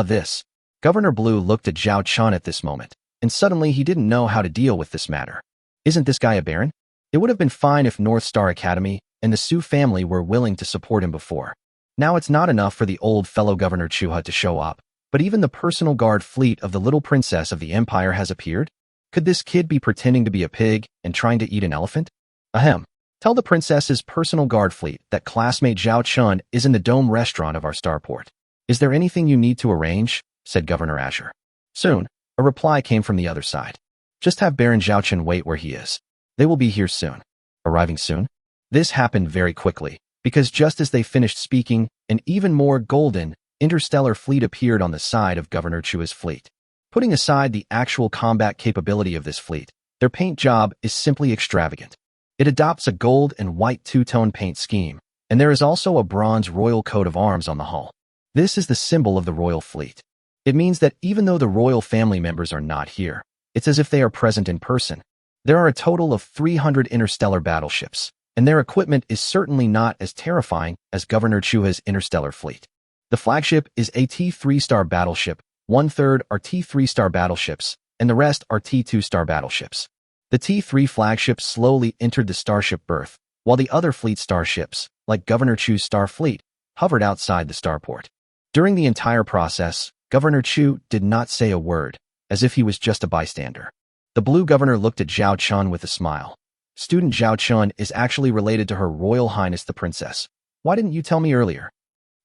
S1: This. Governor Blue looked at Zhao Chun at this moment, and suddenly he didn't know how to deal with this matter. Isn't this guy a baron? It would have been fine if North Star Academy and the Su family were willing to support him before. Now it's not enough for the old fellow Governor Chuha to show up, but even the personal guard fleet of the little princess of the Empire has appeared? Could this kid be pretending to be a pig and trying to eat an elephant? Ahem. Tell the princess's personal guard fleet that classmate Zhao Chun is in the Dome restaurant of our starport. Is there anything you need to arrange? Said Governor Azure. Soon, a reply came from the other side. Just have Baron Zhao Chun wait where he is. They will be here soon. Arriving soon? This happened very quickly, because just as they finished speaking, an even more golden, interstellar fleet appeared on the side of Governor Chua's fleet. Putting aside the actual combat capability of this fleet, their paint job is simply extravagant. It adopts a gold and white two-tone paint scheme, and there is also a bronze royal coat of arms on the hull. This is the symbol of the royal fleet. It means that even though the royal family members are not here, it's as if they are present in person. There are a total of 300 interstellar battleships, and their equipment is certainly not as terrifying as Governor Chua's interstellar fleet. The flagship is a T3-star battleship, 1/3 are T3-star battleships, and the rest are T2-star battleships. The T3 flagship slowly entered the starship berth, while the other fleet starships, like Governor Chu's star fleet, hovered outside the starport. During the entire process, Governor Chu did not say a word, as if he was just a bystander. The blue governor looked at Zhao Chun with a smile. Student Zhao Chun is actually related to Her Royal Highness the Princess. Why didn't you tell me earlier?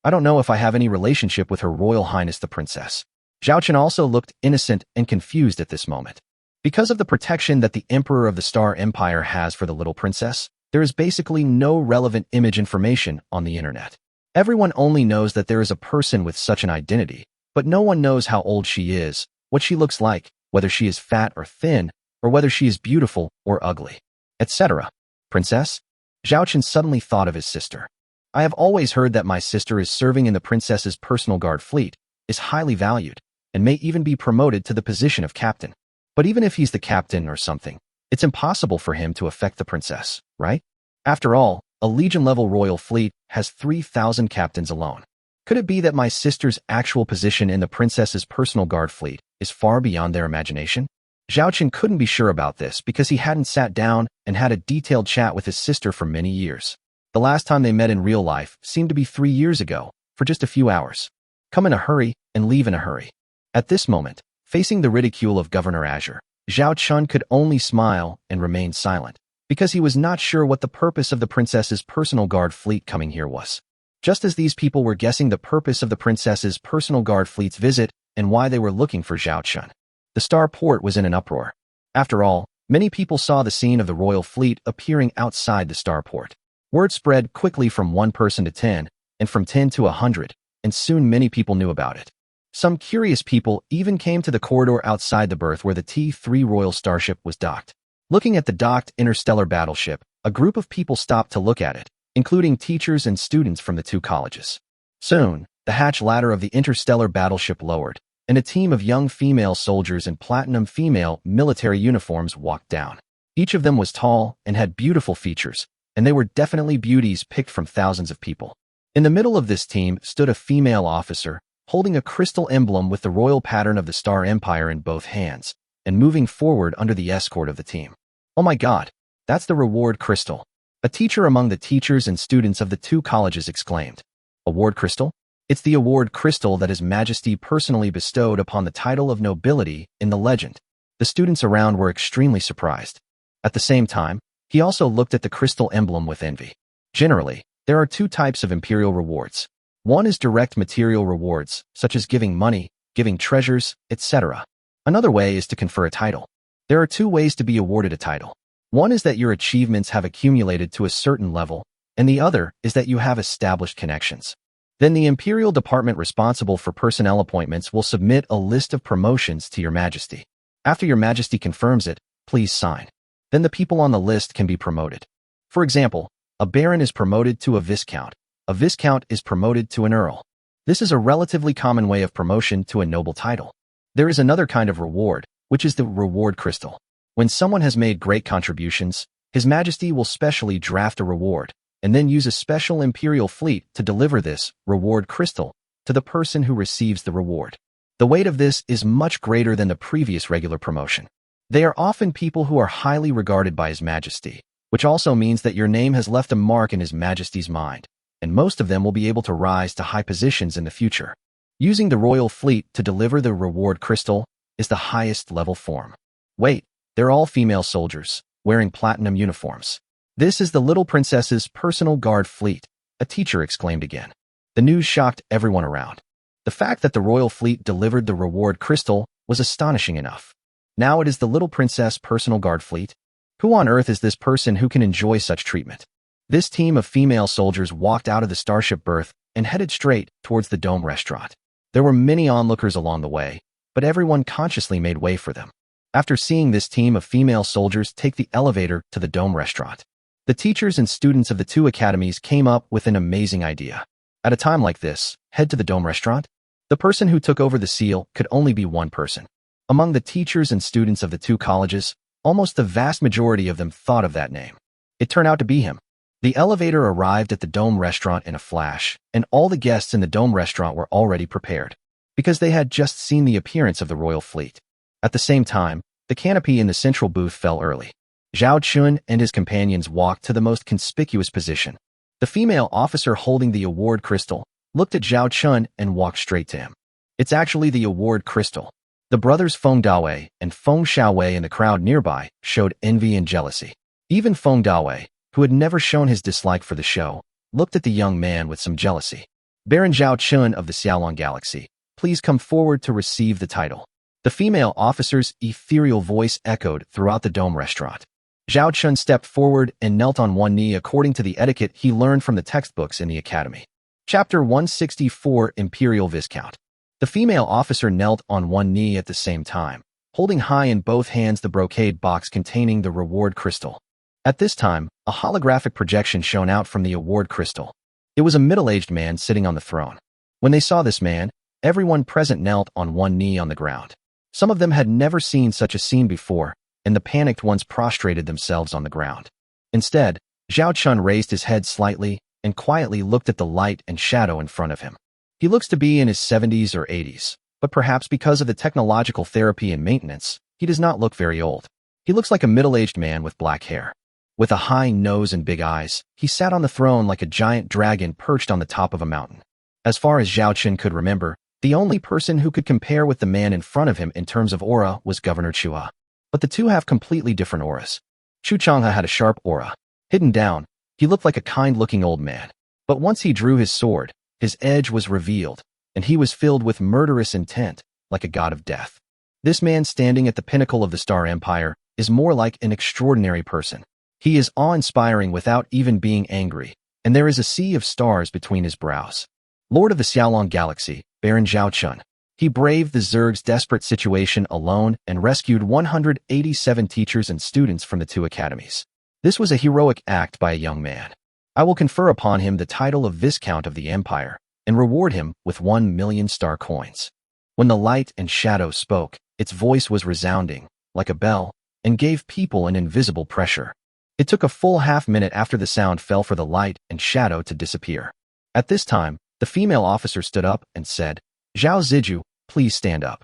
S1: I don't know if I have any relationship with Her Royal Highness the Princess. Zhao Chun also looked innocent and confused at this moment. Because of the protection that the Emperor of the Star Empire has for the little princess, there is basically no relevant image information on the internet. Everyone only knows that there is a person with such an identity, but no one knows how old she is, what she looks like, whether she is fat or thin, or whether she is beautiful or ugly, etc. Princess? Zhao Chun suddenly thought of his sister. I have always heard that my sister is serving in the princess's personal guard fleet, is highly valued, and may even be promoted to the position of captain. But even if he's the captain or something, it's impossible for him to affect the princess, right? After all, a Legion-level royal fleet has 3,000 captains alone. Could it be that my sister's actual position in the princess's personal guard fleet is far beyond their imagination? Zhao Chun couldn't be sure about this because he hadn't sat down and had a detailed chat with his sister for many years. The last time they met in real life seemed to be 3 years ago, for just a few hours. Come in a hurry and leave in a hurry. At this moment, facing the ridicule of Governor Azure, Zhao Chun could only smile and remain silent, because he was not sure what the purpose of the princess's personal guard fleet coming here was. Just as these people were guessing the purpose of the princess's personal guard fleet's visit and why they were looking for Zhao Chun. The starport was in an uproar. After all, many people saw the scene of the royal fleet appearing outside the starport. Word spread quickly from 1 person to 10, and from 10 to 100, and soon many people knew about it. Some curious people even came to the corridor outside the berth where the T3 Royal Starship was docked. Looking at the docked interstellar battleship, a group of people stopped to look at it, including teachers and students from the 2 colleges. Soon, the hatch ladder of the interstellar battleship lowered, and a team of young female soldiers in platinum female military uniforms walked down. Each of them was tall and had beautiful features, and they were definitely beauties picked from thousands of people. In the middle of this team stood a female officer, holding a crystal emblem with the royal pattern of the Star Empire in both hands, and moving forward under the escort of the team. Oh my God, that's the reward crystal. A teacher among the teachers and students of the two colleges exclaimed. Award crystal? It's the award crystal that His Majesty personally bestowed upon the title of nobility in the legend. The students around were extremely surprised. At the same time, he also looked at the crystal emblem with envy. Generally, there are two types of imperial rewards. One is direct material rewards, such as giving money, giving treasures, etc. Another way is to confer a title. There are two ways to be awarded a title. One is that your achievements have accumulated to a certain level, and the other is that you have established connections. Then the Imperial Department responsible for personnel appointments will submit a list of promotions to Your Majesty. After Your Majesty confirms it, please sign. Then the people on the list can be promoted. For example, a baron is promoted to a viscount. A viscount is promoted to an earl. This is a relatively common way of promotion to a noble title. There is another kind of reward, which is the reward crystal. When someone has made great contributions, His Majesty will specially draft a reward, and then use a special imperial fleet to deliver this reward crystal to the person who receives the reward. The weight of this is much greater than the previous regular promotion. They are often people who are highly regarded by His Majesty, which also means that your name has left a mark in His Majesty's mind, and most of them will be able to rise to high positions in the future. Using the royal fleet to deliver the reward crystal is the highest level form. Wait, they're all female soldiers, wearing platinum uniforms. This is the little princess's personal guard fleet, a teacher exclaimed again. The news shocked everyone around. The fact that the royal fleet delivered the reward crystal was astonishing enough. Now it is the little princess personal guard fleet? Who on earth is this person who can enjoy such treatment? This team of female soldiers walked out of the starship berth and headed straight towards the Dome restaurant. There were many onlookers along the way, but everyone consciously made way for them. After seeing this team of female soldiers take the elevator to the Dome restaurant, the teachers and students of the two academies came up with an amazing idea. At a time like this, head to the Dome restaurant? The person who took over the seal could only be one person. Among the teachers and students of the two colleges, almost the vast majority of them thought of that name. It turned out to be him. The elevator arrived at the Dome restaurant in a flash, and all the guests in the Dome restaurant were already prepared, because they had just seen the appearance of the royal fleet. At the same time, the canopy in the central booth fell early. Zhao Chun and his companions walked to the most conspicuous position. The female officer holding the award crystal looked at Zhao Chun and walked straight to him. It's actually the award crystal. The brothers Feng Dawei and Feng Xiaowei in the crowd nearby showed envy and jealousy. Even Feng Dawei, who had never shown his dislike for the show, looked at the young man with some jealousy. Baron Zhao Chun of the Xiaolong Galaxy, please come forward to receive the title. The female officer's ethereal voice echoed throughout the Dome restaurant. Zhao Chun stepped forward and knelt on one knee according to the etiquette he learned from the textbooks in the academy. Chapter 164 Imperial Viscount. The female officer knelt on one knee at the same time, holding high in both hands the brocade box containing the reward crystal. At this time, a holographic projection shone out from the award crystal. It was a middle-aged man sitting on the throne. When they saw this man, everyone present knelt on one knee on the ground. Some of them had never seen such a scene before, and the panicked ones prostrated themselves on the ground. Instead, Zhao Chun raised his head slightly and quietly looked at the light and shadow in front of him. He looks to be in his 70s or 80s, but perhaps because of the technological therapy and maintenance, he does not look very old. He looks like a middle-aged man with black hair. With a high nose and big eyes, he sat on the throne like a giant dragon perched on the top of a mountain. As far as Zhao Chun could remember, the only person who could compare with the man in front of him in terms of aura was Governor Chua. But the two have completely different auras. Chu Changhe had a sharp aura. Hidden down, he looked like a kind-looking old man. But once he drew his sword, his edge was revealed, and he was filled with murderous intent, like a god of death. This man standing at the pinnacle of the Star Empire is more like an extraordinary person. He is awe-inspiring without even being angry, and there is a sea of stars between his brows. Lord of the Xiaolong Galaxy, Baron Zhao Chun. He braved the Zerg's desperate situation alone and rescued 187 teachers and students from the two academies. This was a heroic act by a young man. I will confer upon him the title of Viscount of the Empire and reward him with 1,000,000 star coins. When the light and shadow spoke, its voice was resounding, like a bell, and gave people an invisible pressure. It took a full half-minute after the sound fell for the light and shadow to disappear. At this time, the female officer stood up and said, Zhao Ziju, please stand up.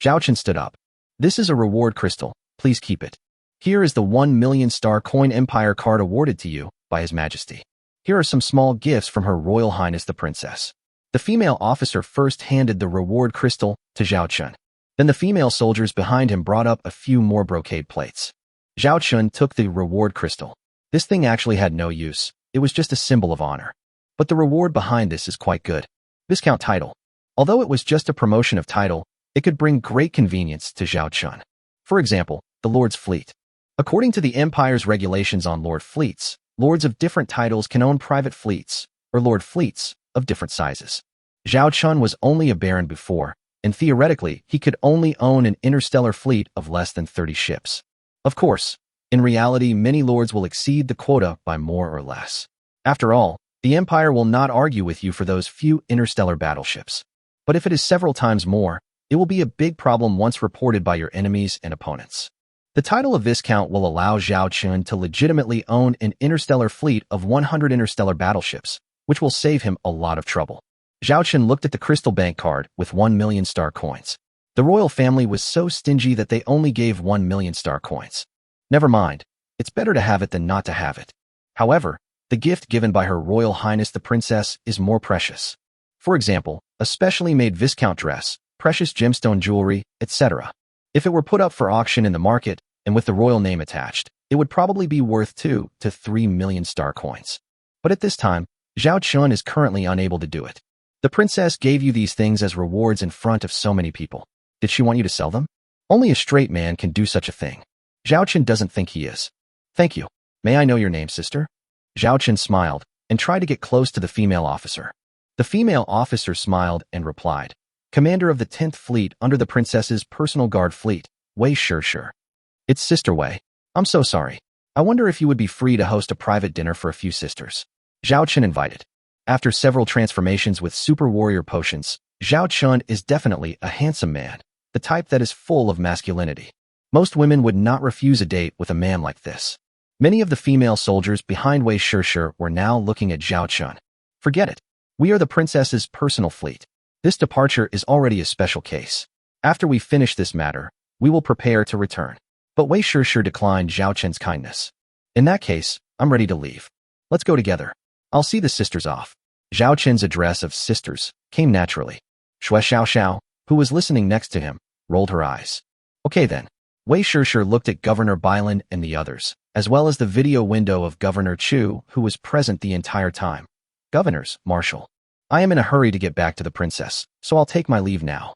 S1: Zhao Chun stood up. This is a reward crystal, please keep it. Here is the 1 million star coin empire card awarded to you by His Majesty. Here are some small gifts from Her Royal Highness the Princess. The female officer first handed the reward crystal to Zhao Chun. Then the female soldiers behind him brought up a few more brocade plates. Zhao Chun took the reward crystal. This thing actually had no use. It was just a symbol of honor. But the reward behind this is quite good. Viscount title. Although it was just a promotion of title, it could bring great convenience to Zhao Chun. For example, the Lord's Fleet. According to the Empire's regulations on Lord Fleets, lords of different titles can own private fleets, or Lord Fleets, of different sizes. Zhao Chun was only a baron before, and theoretically, he could only own an interstellar fleet of less than 30 ships. Of course, in reality, many lords will exceed the quota by more or less. After all, the Empire will not argue with you for those few interstellar battleships. But if it is several times more, it will be a big problem once reported by your enemies and opponents. The title of Viscount will allow Zhao Chun to legitimately own an interstellar fleet of 100 interstellar battleships, which will save him a lot of trouble. Zhao Chun looked at the crystal bank card with 1 million star coins. The royal family was so stingy that they only gave 1 million star coins. Never mind, it's better to have it than not to have it. However, the gift given by Her Royal Highness the Princess is more precious. For example, a specially made Viscount dress, precious gemstone jewelry, etc. If it were put up for auction in the market, and with the royal name attached, it would probably be worth 2 to 3 million star coins. But at this time, Zhao Chun is currently unable to do it. The princess gave you these things as rewards in front of so many people. Did she want you to sell them? Only a straight man can do such a thing. Zhao Chun doesn't think he is. Thank you. May I know your name, sister? Zhao Chun smiled and tried to get close to the female officer. The female officer smiled and replied, Commander of the 10th Fleet under the princess's personal guard fleet, Wei Shih. It's Sister Wei. I'm so sorry. I wonder if you would be free to host a private dinner for a few sisters. Zhao Chun invited. After several transformations with super warrior potions, Zhao Chun is definitely a handsome man, the type that is full of masculinity. Most women would not refuse a date with a man like this. Many of the female soldiers behind Wei Shih were now looking at Zhao Chun. Forget it. We are the princess's personal fleet. This departure is already a special case. After we finish this matter, we will prepare to return. But Wei Shih declined Zhao Chun's kindness. In that case, I'm ready to leave. Let's go together. I'll see the sisters off. Zhao Chun's address of sisters came naturally. Shui Xiao, who was listening next to him, rolled her eyes. Okay then. Wei Shih looked at Governor Bailan and the others, as well as the video window of Governor Chu, who was present the entire time. Governors, Marshal. I am in a hurry to get back to the princess, so I'll take my leave now.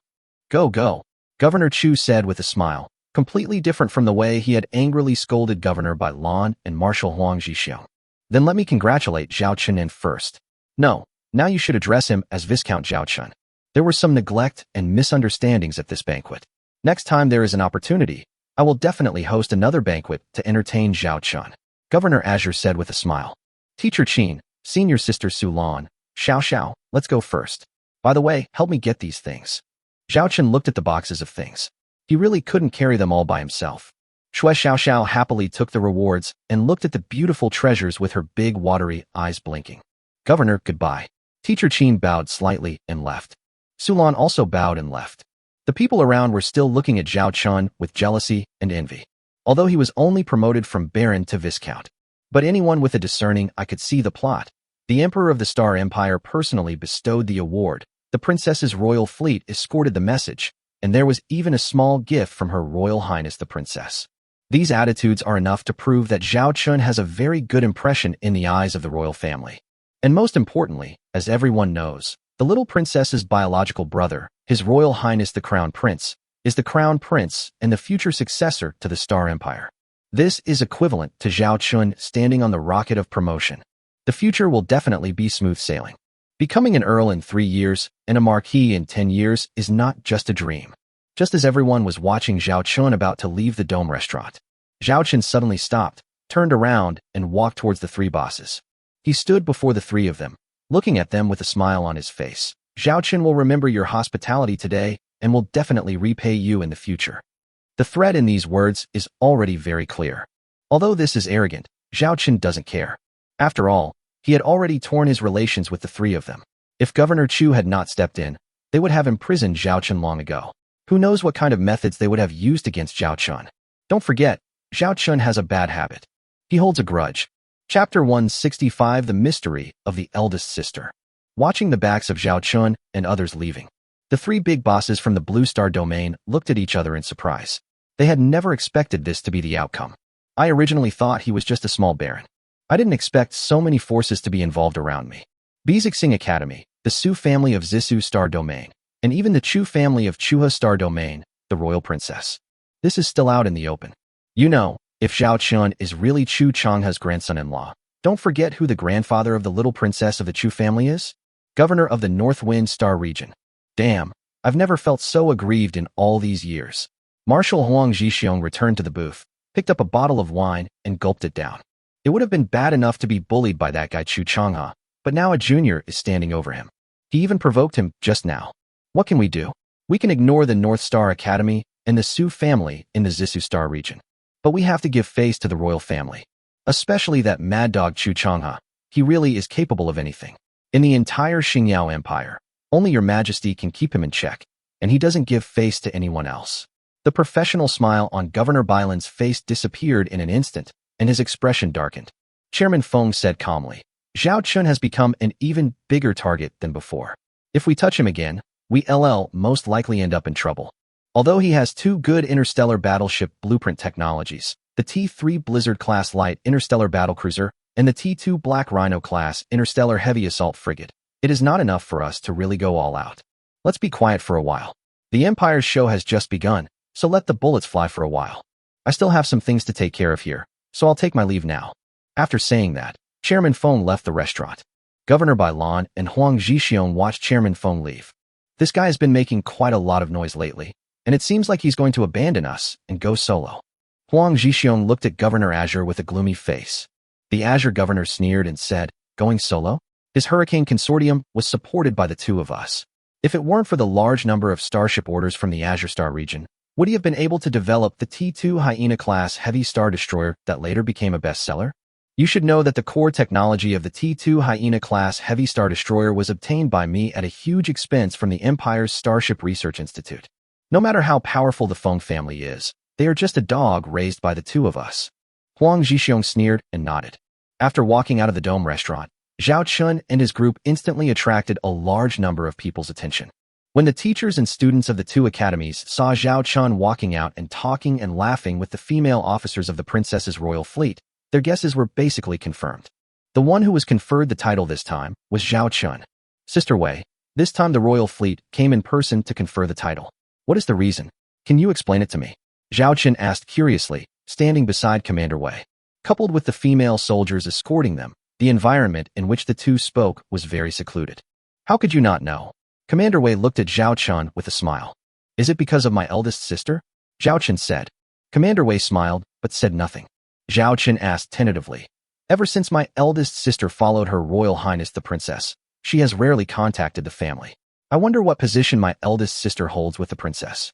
S1: Go, go. Governor Chu said with a smile, completely different from the way he had angrily scolded Governor Bailan and Marshal Huang Zhixiong. Then let me congratulate Zhao Chun first. No, now you should address him as Viscount Zhao Chun. There were some neglect and misunderstandings at this banquet. Next time there is an opportunity, I will definitely host another banquet to entertain Zhao Chun. Governor Azure said with a smile. Teacher Qin, Senior Sister Su Lan, Xiao, let's go first. By the way, help me get these things. Zhao Chun looked at the boxes of things. He really couldn't carry them all by himself. Shui Xiao happily took the rewards and looked at the beautiful treasures with her big watery eyes blinking. Governor, goodbye. Teacher Qin bowed slightly and left. Sulan also bowed and left. The people around were still looking at Zhao Chun with jealousy and envy. Although he was only promoted from Baron to Viscount. But anyone with a discerning eye could see the plot. The Emperor of the Star Empire personally bestowed the award. The princess's royal fleet escorted the message, and there was even a small gift from Her Royal Highness the Princess. These attitudes are enough to prove that Zhao Chun has a very good impression in the eyes of the royal family. And most importantly, as everyone knows, the little princess's biological brother, His Royal Highness the Crown Prince, is the Crown Prince and the future successor to the Star Empire. This is equivalent to Zhao Chun standing on the rocket of promotion. The future will definitely be smooth sailing. Becoming an earl in 3 years and a marquis in 10 years is not just a dream. Just as everyone was watching Zhao Chun about to leave the Dome restaurant, Zhao Chun suddenly stopped, turned around, and walked towards the 3 bosses. He stood before the 3 of them, looking at them with a smile on his face. Zhao Chun will remember your hospitality today and will definitely repay you in the future. The threat in these words is already very clear. Although this is arrogant, Zhao Chun doesn't care. After all, he had already torn his relations with the 3 of them. If Governor Chu had not stepped in, they would have imprisoned Zhao Chun long ago. Who knows what kind of methods they would have used against Zhao Chun. Don't forget, Zhao Chun has a bad habit. He holds a grudge. Chapter 165 The Mystery of the Eldest Sister. Watching the backs of Zhao Chun and others leaving, the three big bosses from the Blue Star domain looked at each other in surprise. They had never expected this to be the outcome. I originally thought he was just a small baron. I didn't expect so many forces to be involved around me. Bizixing Academy, the Su family of Zissou Star Domain, and even the Chu family of Chuha Star Domain, the royal princess. This is still out in the open. You know, if Zhao Chun is really Chu Changha's grandson-in-law, don't forget who the grandfather of the little princess of the Chu family is? Governor of the North Wind Star region. Damn, I've never felt so aggrieved in all these years. Marshal Huang Zhixiong returned to the booth, picked up a bottle of wine, and gulped it down. It would have been bad enough to be bullied by that guy Chu Changha, but now a junior is standing over him. He even provoked him just now. What can we do? We can ignore the North Star Academy and the Su family in the Zissou Star region. But we have to give face to the royal family. Especially that mad dog Chu Changha. He really is capable of anything. In the entire Xingyao Empire, only your majesty can keep him in check, and he doesn't give face to anyone else. The professional smile on Governor Bailan's face disappeared in an instant, and his expression darkened. Chairman Feng said calmly, Zhao Chun has become an even bigger target than before. If we touch him again, we'll most likely end up in trouble. Although he has two good interstellar battleship blueprint technologies, the T-3 Blizzard-class light interstellar battlecruiser and the T-2 Black Rhino-class interstellar heavy assault frigate, it is not enough for us to really go all out. Let's be quiet for a while. The Empire's show has just begun, so let the bullets fly for a while. I still have some things to take care of here, so I'll take my leave now. After saying that, Chairman Feng left the restaurant. Governor Bailan and Huang Zhixiong watched Chairman Feng leave. This guy has been making quite a lot of noise lately, and it seems like he's going to abandon us and go solo. Huang Zhixiong looked at Governor Azure with a gloomy face. The Azure governor sneered and said, going solo? His Hurricane Consortium was supported by the two of us. If it weren't for the large number of starship orders from the Azure Star region, would he have been able to develop the T-2 Hyena-class heavy star destroyer that later became a bestseller? You should know that the core technology of the T-2 Hyena-class heavy star destroyer was obtained by me at a huge expense from the Empire's Starship Research Institute. No matter how powerful the Feng family is, they are just a dog raised by the two of us. Huang Zhixiong sneered and nodded. After walking out of the Dome restaurant, Zhao Chun and his group instantly attracted a large number of people's attention. When the teachers and students of the two academies saw Zhao Chun walking out and talking and laughing with the female officers of the princess's royal fleet, their guesses were basically confirmed. The one who was conferred the title this time was Zhao Chun. Sister Wei, this time the royal fleet came in person to confer the title. What is the reason? Can you explain it to me? Zhao Chun asked curiously, standing beside Commander Wei. Coupled with the female soldiers escorting them, the environment in which the two spoke was very secluded. How could you not know? Commander Wei looked at Zhao Chun with a smile. Is it because of my eldest sister? Zhao Chun said. Commander Wei smiled, but said nothing. Zhao Chun asked tentatively. Ever since my eldest sister followed Her Royal Highness the Princess, she has rarely contacted the family. I wonder what position my eldest sister holds with the princess.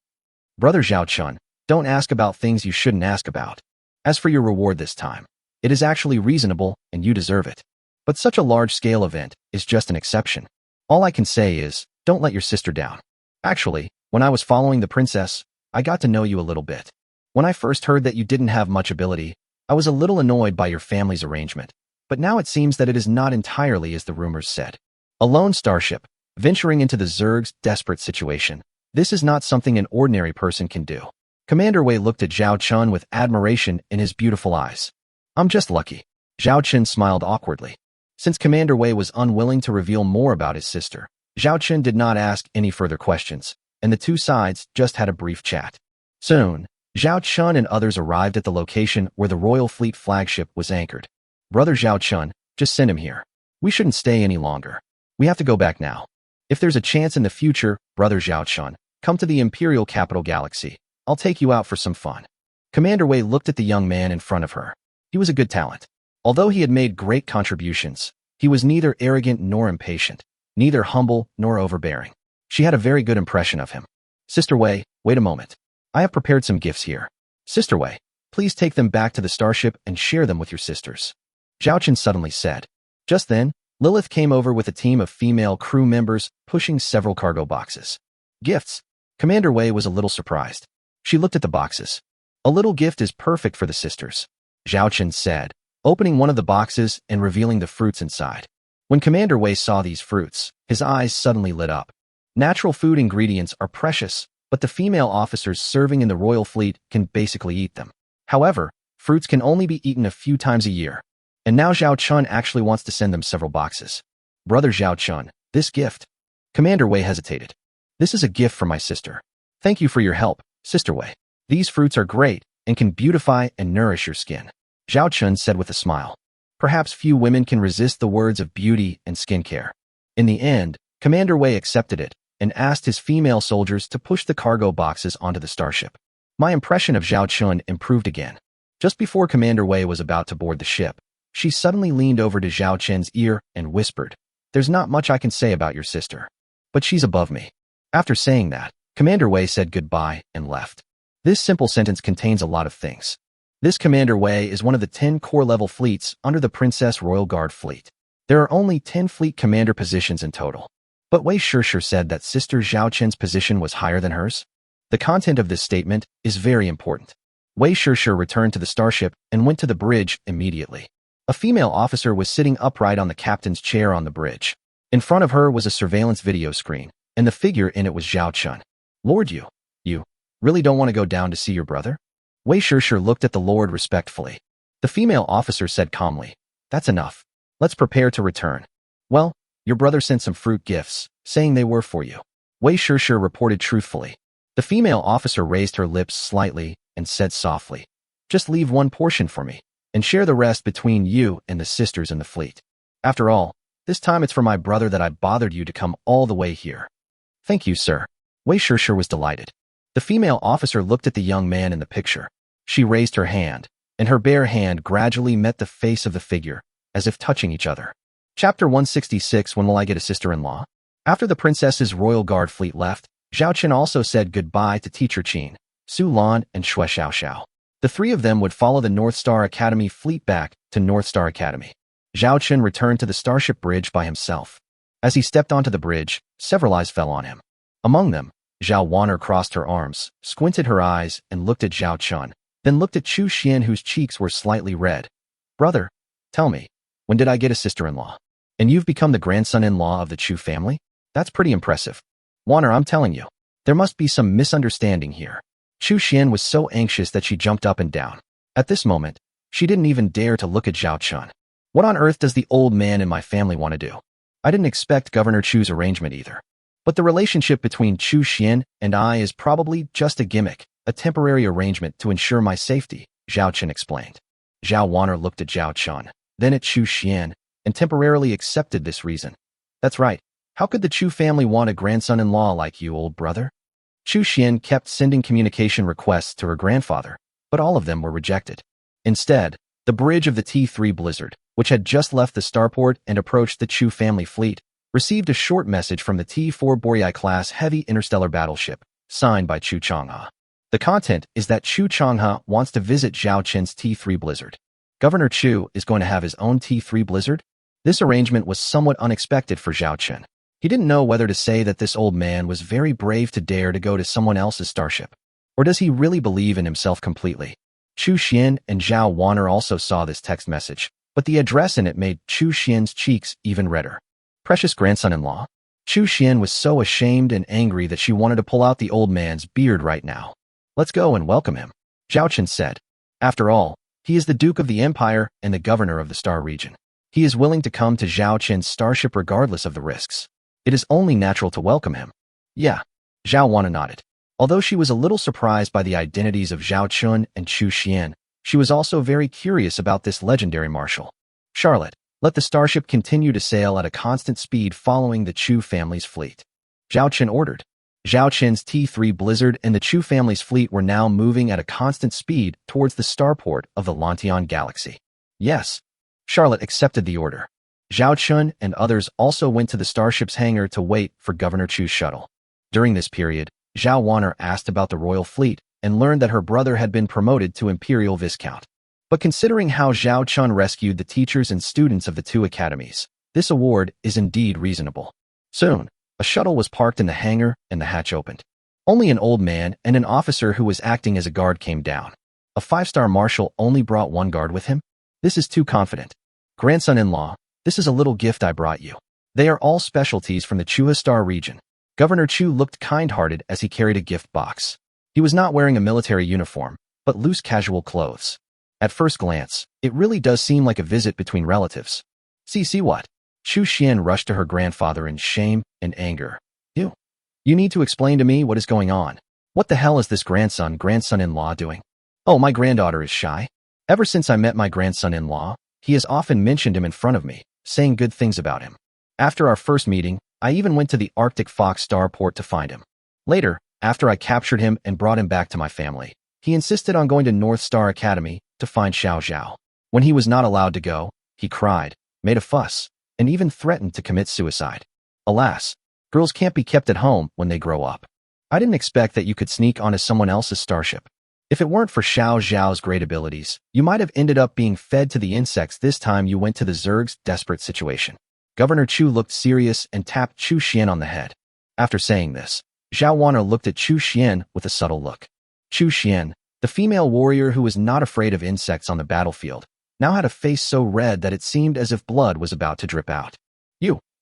S1: Brother Zhao Chun, don't ask about things you shouldn't ask about. As for your reward this time, it is actually reasonable and you deserve it. But such a large-scale event is just an exception. All I can say is, don't let your sister down. Actually, when I was following the princess, I got to know you a little bit. When I first heard that you didn't have much ability, I was a little annoyed by your family's arrangement, but now it seems that it is not entirely as the rumors said. A lone starship, venturing into the Zerg's desperate situation. This is not something an ordinary person can do. Commander Wei looked at Zhao Chun with admiration in his beautiful eyes. I'm just lucky. Zhao Chun smiled awkwardly. Since Commander Wei was unwilling to reveal more about his sister, Zhao Chun did not ask any further questions, and the two sides just had a brief chat. Soon, Zhao Chun and others arrived at the location where the Royal Fleet flagship was anchored. Brother Zhao Chun, just send him here. We shouldn't stay any longer. We have to go back now. If there's a chance in the future, Brother Zhao Chun, come to the Imperial Capital Galaxy. I'll take you out for some fun. Commander Wei looked at the young man in front of her. He was a good talent. Although he had made great contributions, he was neither arrogant nor impatient, neither humble nor overbearing. She had a very good impression of him. Sister Wei, wait a moment. I have prepared some gifts here. Sister Wei, please take them back to the starship and share them with your sisters. Zhao Chun suddenly said. Just then, Lilith came over with a team of female crew members pushing several cargo boxes. Gifts? Commander Wei was a little surprised. She looked at the boxes. A little gift is perfect for the sisters, Zhao Chen said, opening one of the boxes and revealing the fruits inside. When Commander Wei saw these fruits, his eyes suddenly lit up. Natural food ingredients are precious, but the female officers serving in the royal fleet can basically eat them. However, fruits can only be eaten a few times a year. And now Zhao Chun actually wants to send them several boxes. Brother Zhao Chun, this gift. Commander Wei hesitated. This is a gift from my sister. Thank you for your help, Sister Wei. These fruits are great and can beautify and nourish your skin, Zhao Chun said with a smile. Perhaps few women can resist the words of beauty and skincare. In the end, Commander Wei accepted it and asked his female soldiers to push the cargo boxes onto the starship. My impression of Zhao Chun improved again. Just before Commander Wei was about to board the ship, she suddenly leaned over to Zhao Chen's ear and whispered, "There's not much I can say about your sister, but she's above me." After saying that, Commander Wei said goodbye and left. This simple sentence contains a lot of things. This Commander Wei is one of the 10 core-level fleets under the Princess Royal Guard fleet. There are only 10 fleet commander positions in total. But Wei sure said that Sister Zhao Chen's position was higher than hers. The content of this statement is very important. Wei sure returned to the starship and went to the bridge immediately. A female officer was sitting upright on the captain's chair on the bridge. In front of her was a surveillance video screen, and the figure in it was Zhao Chun. "Lord, you really don't want to go down to see your brother?" Wei sure looked at the Lord respectfully. The female officer said calmly, "That's enough. Let's prepare to return." "Well, your brother sent some fruit gifts, saying they were for you," Wei sure reported truthfully. The female officer raised her lips slightly and said softly, "Just leave one portion for me, and share the rest between you and the sisters in the fleet. After all, this time it's for my brother that I bothered you to come all the way here." "Thank you, sir." Wei sure was delighted. The female officer looked at the young man in the picture. She raised her hand, and her bare hand gradually met the face of the figure, as if touching each other. Chapter 166. When will I get a sister-in-law? After the princess's Royal Guard fleet left, Zhao Chen also said goodbye to Teacher Qin, Su Lan, and Xue Xiaoxiao. The three of them would follow the North Star Academy fleet back to North Star Academy. Zhao Chen returned to the starship bridge by himself. As he stepped onto the bridge, several eyes fell on him. Among them, Zhao Wanner crossed her arms, squinted her eyes, and looked at Zhao Chun, then looked at Chu Xian, whose cheeks were slightly red. "Brother, tell me, when did I get a sister-in-law? And you've become the grandson-in-law of the Chu family? That's pretty impressive. Wanner, I'm telling you, there must be some misunderstanding here." Chu Xian was so anxious that she jumped up and down. At this moment, she didn't even dare to look at Zhao Chun. What on earth does the old man in my family want to do? I didn't expect Governor Chu's arrangement either. But the relationship between Chu Xian and I is probably just a gimmick, a temporary arrangement to ensure my safety, Zhao Chen explained. Zhao Wanner looked at Zhao Chun, then at Chu Xian, and temporarily accepted this reason. "That's right. How could the Chu family want a grandson-in-law like you, old brother?" Chu Xian kept sending communication requests to her grandfather, but all of them were rejected. Instead, the bridge of the T3 Blizzard, which had just left the starport and approached the Chu family fleet, received a short message from the T4 Boreai-class heavy interstellar battleship, signed by Chu Changha. The content is that Chu Changha wants to visit Zhao Chen's T3 Blizzard. Governor Chu is going to have his own T3 Blizzard? This arrangement was somewhat unexpected for Zhao Chen. He didn't know whether to say that this old man was very brave to dare to go to someone else's starship. Or does he really believe in himself completely? Chu Xian and Zhao Wanner also saw this text message, but the address in it made Chu Xian's cheeks even redder. Precious grandson-in-law? Chu Xian was so ashamed and angry that she wanted to pull out the old man's beard right now. "Let's go and welcome him," Zhao Chen said. After all, he is the Duke of the Empire and the governor of the Star region. He is willing to come to Zhao Chen's starship regardless of the risks. It is only natural to welcome him. "Yeah," Zhao Wanna nodded. Although she was a little surprised by the identities of Zhao Chun and Chu Xian, she was also very curious about this legendary marshal. "Charlotte, let the starship continue to sail at a constant speed following the Chu family's fleet," Zhao Chen ordered. Zhao Chen's T3 Blizzard and the Chu family's fleet were now moving at a constant speed towards the starport of the Lantian galaxy. "Yes." Charlotte accepted the order. Zhao Chun and others also went to the starship's hangar to wait for Governor Chu's shuttle. During this period, Zhao Wanner asked about the royal fleet and learned that her brother had been promoted to Imperial Viscount. But considering how Zhao Chun rescued the teachers and students of the two academies, this award is indeed reasonable. Soon, a shuttle was parked in the hangar and the hatch opened. Only an old man and an officer who was acting as a guard came down. A 5-star marshal only brought one guard with him? This is too confident. Grandson-in-law, this is a little gift I brought you. They are all specialties from the Chuha Star region. Governor Chu looked kind-hearted as he carried a gift box. He was not wearing a military uniform, but loose casual clothes. At first glance, it really does seem like a visit between relatives. See what? Chu Xian rushed to her grandfather in shame and anger. You need to explain to me what is going on. What the hell is this grandson-in-law doing? Oh, my granddaughter is shy. Ever since I met my grandson-in-law, he has often mentioned him in front of me, saying good things about him. After our first meeting, I even went to the Arctic Fox starport to find him. Later, after I captured him and brought him back to my family, he insisted on going to North Star Academy to find Xiao Zhao. When he was not allowed to go, he cried, made a fuss, and even threatened to commit suicide. Alas, girls can't be kept at home when they grow up. I didn't expect that you could sneak onto someone else's starship. If it weren't for Xiao Zhao's great abilities, you might have ended up being fed to the insects this time you went to the Zerg's desperate situation. Governor Chu looked serious and tapped Chu Xian on the head. After saying this, Zhao Wanner looked at Chu Xian with a subtle look. Chu Xian, the female warrior who was not afraid of insects on the battlefield, now had a face so red that it seemed as if blood was about to drip out.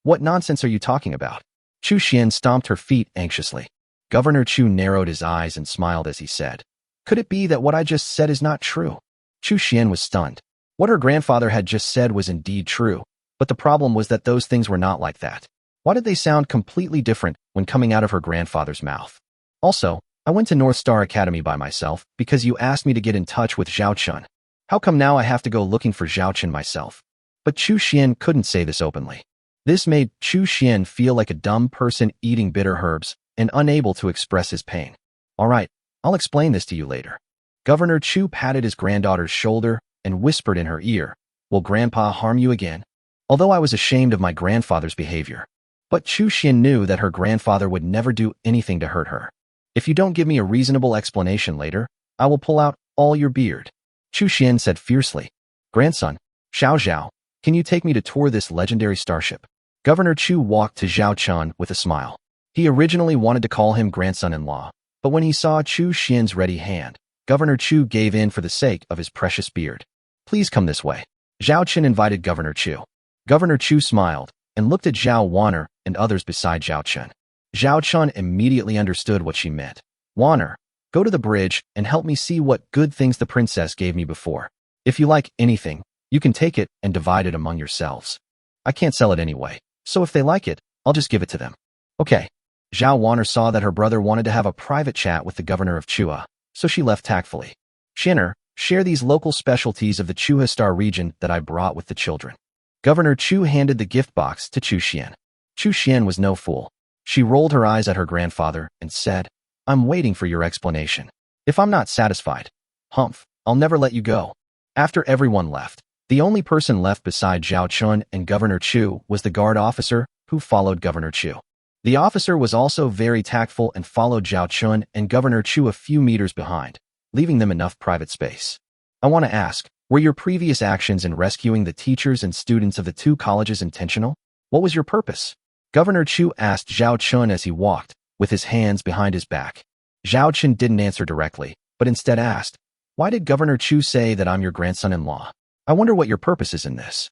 S1: What nonsense are you talking about? Chu Xian stomped her feet anxiously. Governor Chu narrowed his eyes and smiled as he said, "Could it be that what I just said is not true?" Chu Xian was stunned. What her grandfather had just said was indeed true, but the problem was that those things were not like that. Why did they sound completely different when coming out of her grandfather's mouth? Also, I went to North Star Academy by myself because you asked me to get in touch with Zhao Chun. How come now I have to go looking for Zhao Chun myself? But Chu Xian couldn't say this openly. This made Chu Xian feel like a dumb person eating bitter herbs and unable to express his pain. All right, I'll explain this to you later. Governor Chu patted his granddaughter's shoulder and whispered in her ear, "Will Grandpa harm you again?" Although I was ashamed of my grandfather's behavior, but Chu Xian knew that her grandfather would never do anything to hurt her. "If you don't give me a reasonable explanation later, I will pull out all your beard," Chu Xian said fiercely. "Grandson, Xiao Zhao, can you take me to tour this legendary starship?" Governor Chu walked to Zhao Chun with a smile. He originally wanted to call him grandson-in-law, but when he saw Chu Xian's ready hand, Governor Chu gave in for the sake of his precious beard. "Please come this way." Zhao Chun invited Governor Chu. Governor Chu smiled and looked at Zhao Wanner and others beside Zhao Chun. Zhao Chun immediately understood what she meant. "Wanner, go to the bridge and help me see what good things the princess gave me before. If you like anything, you can take it and divide it among yourselves. I can't sell it anyway, so if they like it, I'll just give it to them." Okay. Zhao Wanner saw that her brother wanted to have a private chat with the governor of Chua, so she left tactfully. "Shinner, share these local specialties of the Chuha Star region that I brought with the children." Governor Chu handed the gift box to Chu Xian. Chu Xian was no fool. She rolled her eyes at her grandfather and said, "I'm waiting for your explanation. If I'm not satisfied, I'll never let you go." After everyone left, the only person left beside Zhao Chun and Governor Chu was the guard officer who followed Governor Chu. The officer was also very tactful and followed Zhao Chun and Governor Chu a few meters behind, leaving them enough private space. "I want to ask, were your previous actions in rescuing the teachers and students of the two colleges intentional? What was your purpose?" Governor Chu asked Zhao Chun as he walked, with his hands behind his back. Zhao Chun didn't answer directly, but instead asked, "Why did Governor Chu say that I'm your grandson-in-law? I wonder what your purpose is in this."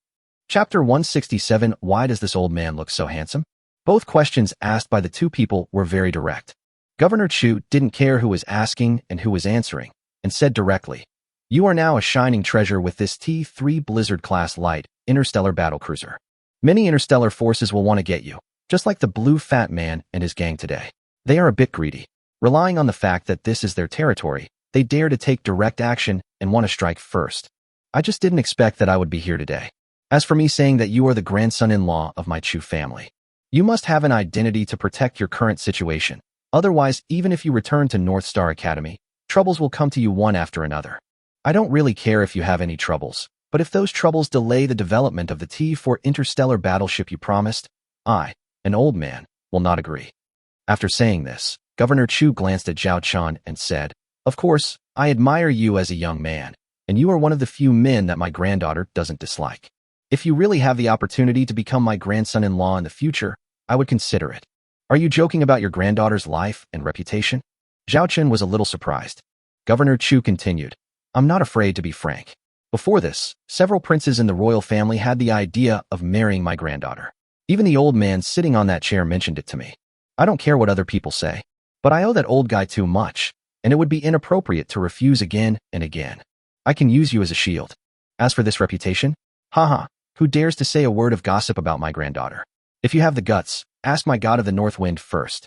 S1: Chapter 167, Why does this old man look so handsome? Both questions asked by the two people were very direct. Governor Chu didn't care who was asking and who was answering, and said directly, "You are now a shining treasure with this T-3 Blizzard-class light interstellar battlecruiser. Many interstellar forces will want to get you, just like the blue fat man and his gang today. They are a bit greedy. Relying on the fact that this is their territory, they dare to take direct action and want to strike first. I just didn't expect that I would be here today. As for me saying that you are the grandson-in-law of my Chu family, you must have an identity to protect your current situation. Otherwise, even if you return to North Star Academy, troubles will come to you one after another. I don't really care if you have any troubles, but if those troubles delay the development of the T-4 interstellar battleship you promised, I, an old man, will not agree." After saying this, Governor Chu glanced at Zhao Chun and said, "Of course, I admire you as a young man, and you are one of the few men that my granddaughter doesn't dislike. If you really have the opportunity to become my grandson-in-law in the future, I would consider it. Are you joking about your granddaughter's life and reputation?" Zhao Chun was a little surprised. Governor Chu continued, I'm not afraid to be frank. Before this, several princes in the royal family had the idea of marrying my granddaughter. Even the old man sitting on that chair mentioned it to me. I don't care what other people say, but I owe that old guy too much, and it would be inappropriate to refuse again and again. I can use you as a shield. As for this reputation, haha, who dares to say a word of gossip about my granddaughter? If you have the guts, ask my god of the north wind first.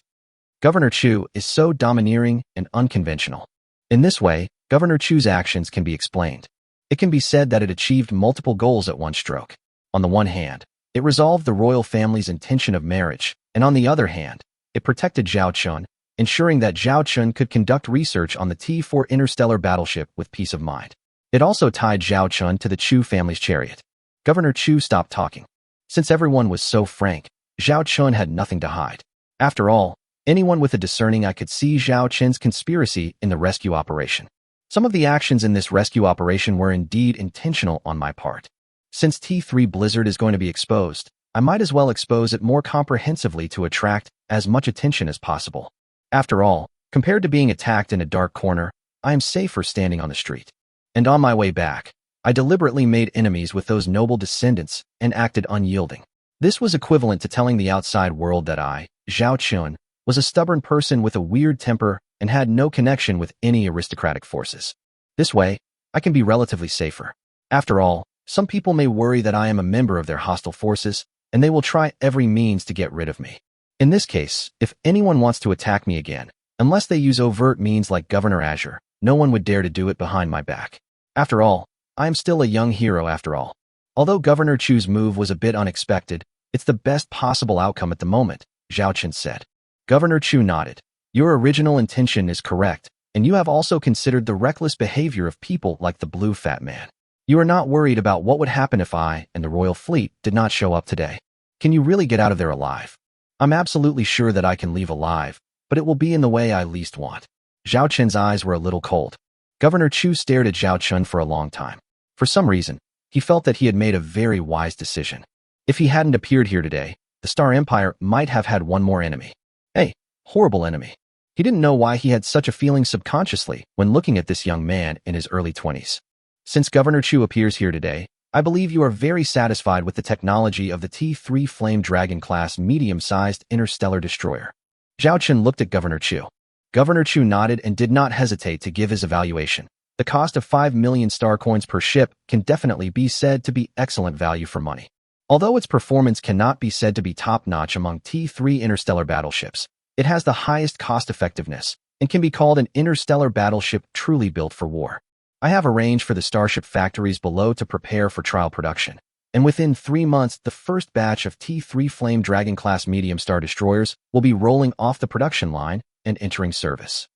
S1: Governor Chu is so domineering and unconventional. In this way, Governor Chu's actions can be explained. It can be said that it achieved multiple goals at one stroke. On the one hand, it resolved the royal family's intention of marriage, and on the other hand, it protected Zhao Chun, ensuring that Zhao Chun could conduct research on the T4 interstellar battleship with peace of mind. It also tied Zhao Chun to the Chu family's chariot. Governor Chu stopped talking. Since everyone was so frank, Zhao Chun had nothing to hide. After all, anyone with a discerning eye could see Zhao Chun's conspiracy in the rescue operation. Some of the actions in this rescue operation were indeed intentional on my part. Since T3 Blizzard is going to be exposed, I might as well expose it more comprehensively to attract as much attention as possible. After all, compared to being attacked in a dark corner, I am safer standing on the street. And on my way back, I deliberately made enemies with those noble descendants and acted unyielding. This was equivalent to telling the outside world that I, Zhao Chun, was a stubborn person with a weird temper and had no connection with any aristocratic forces. This way, I can be relatively safer. After all, some people may worry that I am a member of their hostile forces, and they will try every means to get rid of me. In this case, if anyone wants to attack me again, unless they use overt means like Governor Azure, no one would dare to do it behind my back. After all, I am still a young hero after all. Although Governor Chu's move was a bit unexpected, it's the best possible outcome at the moment, Zhao Chun said. Governor Chu nodded. Your original intention is correct, and you have also considered the reckless behavior of people like the blue fat man. You are not worried about what would happen if I and the royal fleet did not show up today. Can you really get out of there alive? I'm absolutely sure that I can leave alive, but it will be in the way I least want. Zhao Chun's eyes were a little cold. Governor Chu stared at Zhao Chun for a long time. For some reason, he felt that he had made a very wise decision. If he hadn't appeared here today, the Star Empire might have had one more enemy. Hey, horrible enemy. He didn't know why he had such a feeling subconsciously when looking at this young man in his early 20s. Since Governor Chu appears here today, I believe you are very satisfied with the technology of the T3 Flame Dragon class medium-sized interstellar destroyer. Zhao Chun looked at Governor Chu. Governor Chu nodded and did not hesitate to give his evaluation. The cost of 5 million star coins per ship can definitely be said to be excellent value for money. Although its performance cannot be said to be top-notch among T3 interstellar battleships, it has the highest cost-effectiveness and can be called an interstellar battleship truly built for war. I have arranged for the starship factories below to prepare for trial production, and within 3 months the first batch of T3 Flame Dragon class medium star destroyers will be rolling off the production line and entering service.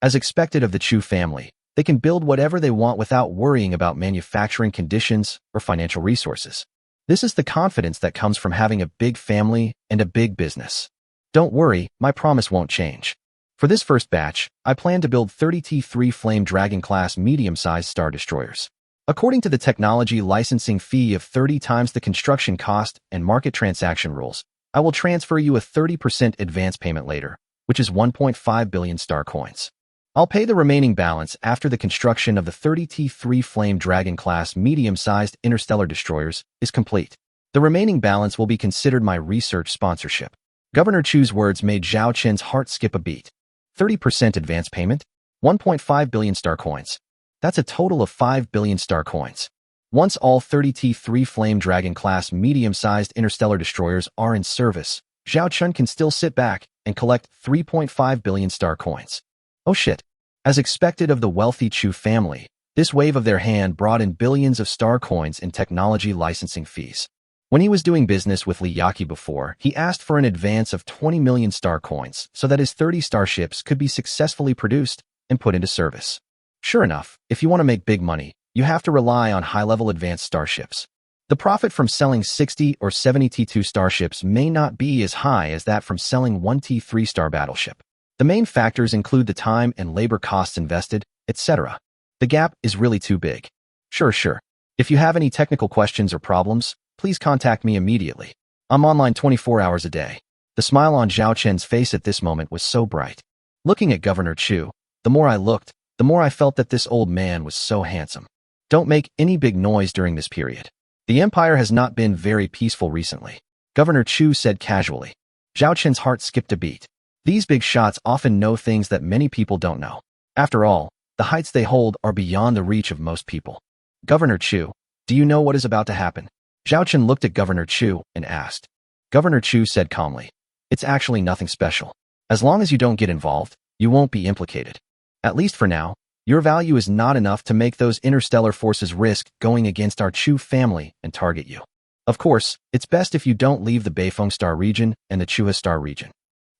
S1: As expected of the Chu family, they can build whatever they want without worrying about manufacturing conditions or financial resources. This is the confidence that comes from having a big family and a big business. Don't worry, my promise won't change. For this first batch, I plan to build 30 T3 Flame Dragon class medium-sized star destroyers. According to the technology licensing fee of 30 times the construction cost and market transaction rules, I will transfer you a 30% advance payment later, which is 1.5 billion star coins. I'll pay the remaining balance after the construction of the 30 T3 Flame Dragon class medium-sized interstellar destroyers is complete. The remaining balance will be considered my research sponsorship. Governor Chu's words made Zhao Chun's heart skip a beat. 30% advance payment? 1.5 billion star coins. That's a total of 5 billion star coins. Once all 30 T3 Flame Dragon class medium-sized interstellar destroyers are in service, Zhao Chun can still sit back and collect 3.5 billion star coins. Oh shit. As expected of the wealthy Chu family, this wave of their hand brought in billions of star coins in technology licensing fees. When he was doing business with Li Yaqi before, he asked for an advance of 20 million star coins so that his 30 starships could be successfully produced and put into service. Sure enough, if you want to make big money, you have to rely on high-level advanced starships. The profit from selling 60 or 70 T2 starships may not be as high as that from selling one T3 star battleship. The main factors include the time and labor costs invested, etc. The gap is really too big. Sure. If you have any technical questions or problems, please contact me immediately. I'm online 24 hours a day. The smile on Zhao Chun's face at this moment was so bright. Looking at Governor Chu, the more I looked, the more I felt that this old man was so handsome. Don't make any big noise during this period. The Empire has not been very peaceful recently, Governor Chu said casually. Zhao Chen's heart skipped a beat. These big shots often know things that many people don't know. After all, the heights they hold are beyond the reach of most people. Governor Chu, do you know what is about to happen? Zhao Chen looked at Governor Chu and asked. Governor Chu said calmly, it's actually nothing special. As long as you don't get involved, you won't be implicated. At least for now, your value is not enough to make those interstellar forces risk going against our Chu family and target you. Of course, it's best if you don't leave the Beifeng Star region and the Chuha Star region.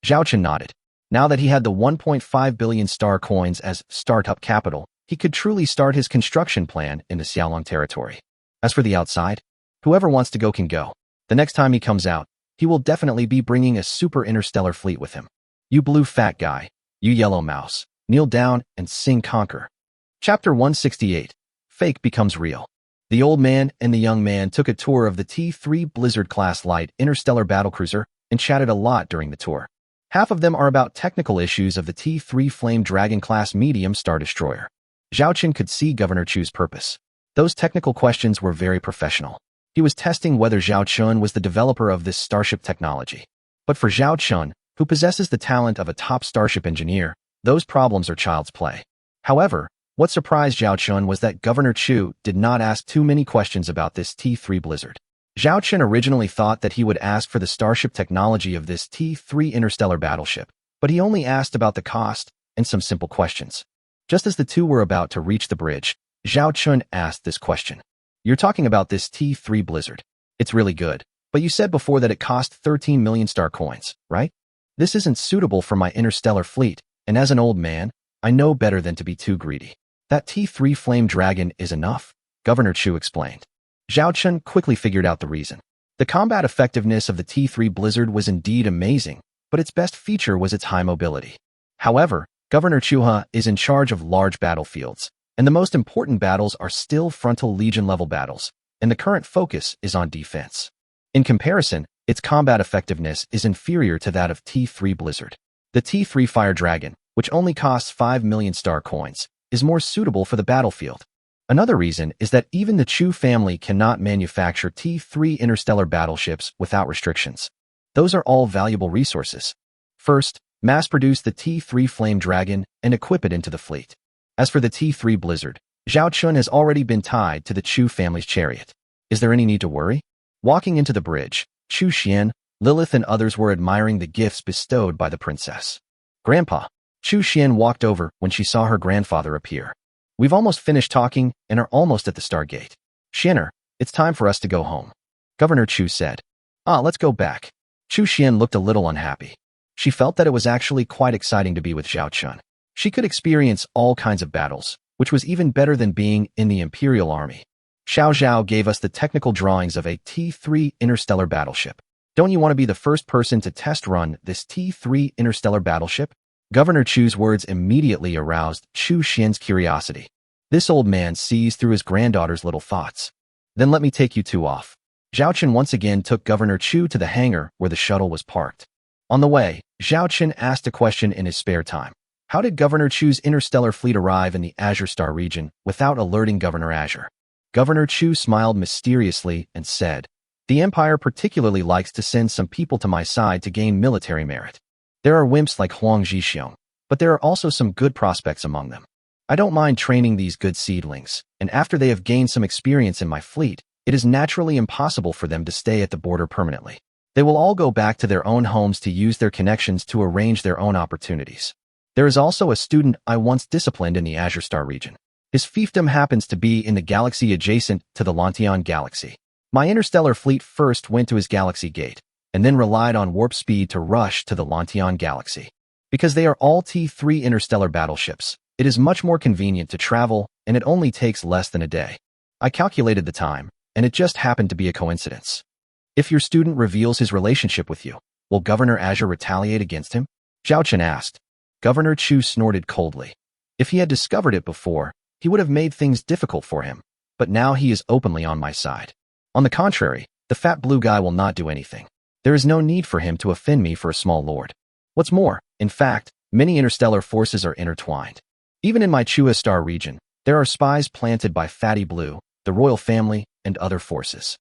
S1: Zhao Chen nodded. Now that he had the 1.5 billion star coins as startup capital, he could truly start his construction plan in the Xiaolong territory. As for the outside, whoever wants to go can go. The next time he comes out, he will definitely be bringing a super interstellar fleet with him. You blue fat guy, you yellow mouse, kneel down and sing Conquer. Chapter 168. Fake becomes real. The old man and the young man took a tour of the T3 Blizzard-class light interstellar battlecruiser and chatted a lot during the tour. Half of them are about technical issues of the T3 Flame Dragon-class medium star destroyer. Zhao Chen could see Governor Chu's purpose. Those technical questions were very professional. He was testing whether Zhao Chun was the developer of this starship technology. But for Zhao Chun, who possesses the talent of a top starship engineer, those problems are child's play. However, what surprised Zhao Chun was that Governor Chu did not ask too many questions about this T3 Blizzard. Zhao Chen originally thought that he would ask for the starship technology of this T3 interstellar battleship, but he only asked about the cost and some simple questions. Just as the two were about to reach the bridge, Zhao Chun asked this question. You're talking about this T3 Blizzard. It's really good, but you said before that it cost 13 million star coins, right? This isn't suitable for my interstellar fleet, and as an old man, I know better than to be too greedy. That T3 Flame Dragon is enough, Governor Chu explained. Zhao Chun quickly figured out the reason. The combat effectiveness of the T3 Blizzard was indeed amazing, but its best feature was its high mobility. However, Governor Chuha is in charge of large battlefields, and the most important battles are still frontal Legion-level battles, and the current focus is on defense. In comparison, its combat effectiveness is inferior to that of T3 Blizzard. The T3 Fire Dragon, which only costs 5 million star coins, is more suitable for the battlefield. Another reason is that even the Chu family cannot manufacture T3 interstellar battleships without restrictions. Those are all valuable resources. First, mass-produce the T3 Flame Dragon and equip it into the fleet. As for the T3 Blizzard, Zhao Chun has already been tied to the Chu family's chariot. Is there any need to worry? Walking into the bridge, Chu Xian, Lilith and others were admiring the gifts bestowed by the princess. Grandpa. Chu Xian walked over when she saw her grandfather appear. We've almost finished talking and are almost at the Stargate. Xianer, it's time for us to go home. Governor Chu said. Let's go back. Chu Xian looked a little unhappy. She felt that it was actually quite exciting to be with Zhao Chun. She could experience all kinds of battles, which was even better than being in the Imperial Army. Xiao Zhao gave us the technical drawings of a T3 interstellar battleship. Don't you want to be the first person to test run this T3 interstellar battleship? Governor Chu's words immediately aroused Chu Xian's curiosity. This old man sees through his granddaughter's little thoughts. Then let me take you two off. Zhao Chen once again took Governor Chu to the hangar where the shuttle was parked. On the way, Zhao Chen asked a question in his spare time. How did Governor Chu's interstellar fleet arrive in the Azure Star region without alerting Governor Azure? Governor Chu smiled mysteriously and said, The Empire particularly likes to send some people to my side to gain military merit. There are wimps like Huang Zhixiong, but there are also some good prospects among them. I don't mind training these good seedlings, and after they have gained some experience in my fleet, it is naturally impossible for them to stay at the border permanently. They will all go back to their own homes to use their connections to arrange their own opportunities. There is also a student I once disciplined in the Azure Star region. His fiefdom happens to be in the galaxy adjacent to the Lantian galaxy. My interstellar fleet first went to his galaxy gate, and then relied on warp speed to rush to the Lantian galaxy. Because they are all T3 interstellar battleships, it is much more convenient to travel, and it only takes less than a day. I calculated the time, and it just happened to be a coincidence. If your student reveals his relationship with you, will Governor Azure retaliate against him? Zhao Chen asked. Governor Chu snorted coldly. If he had discovered it before, he would have made things difficult for him, but now he is openly on my side. On the contrary, the fat blue guy will not do anything. There is no need for him to offend me for a small lord. What's more, in fact, many interstellar forces are intertwined. Even in my Chua Star region, there are spies planted by Fatty Blue, the royal family, and other forces.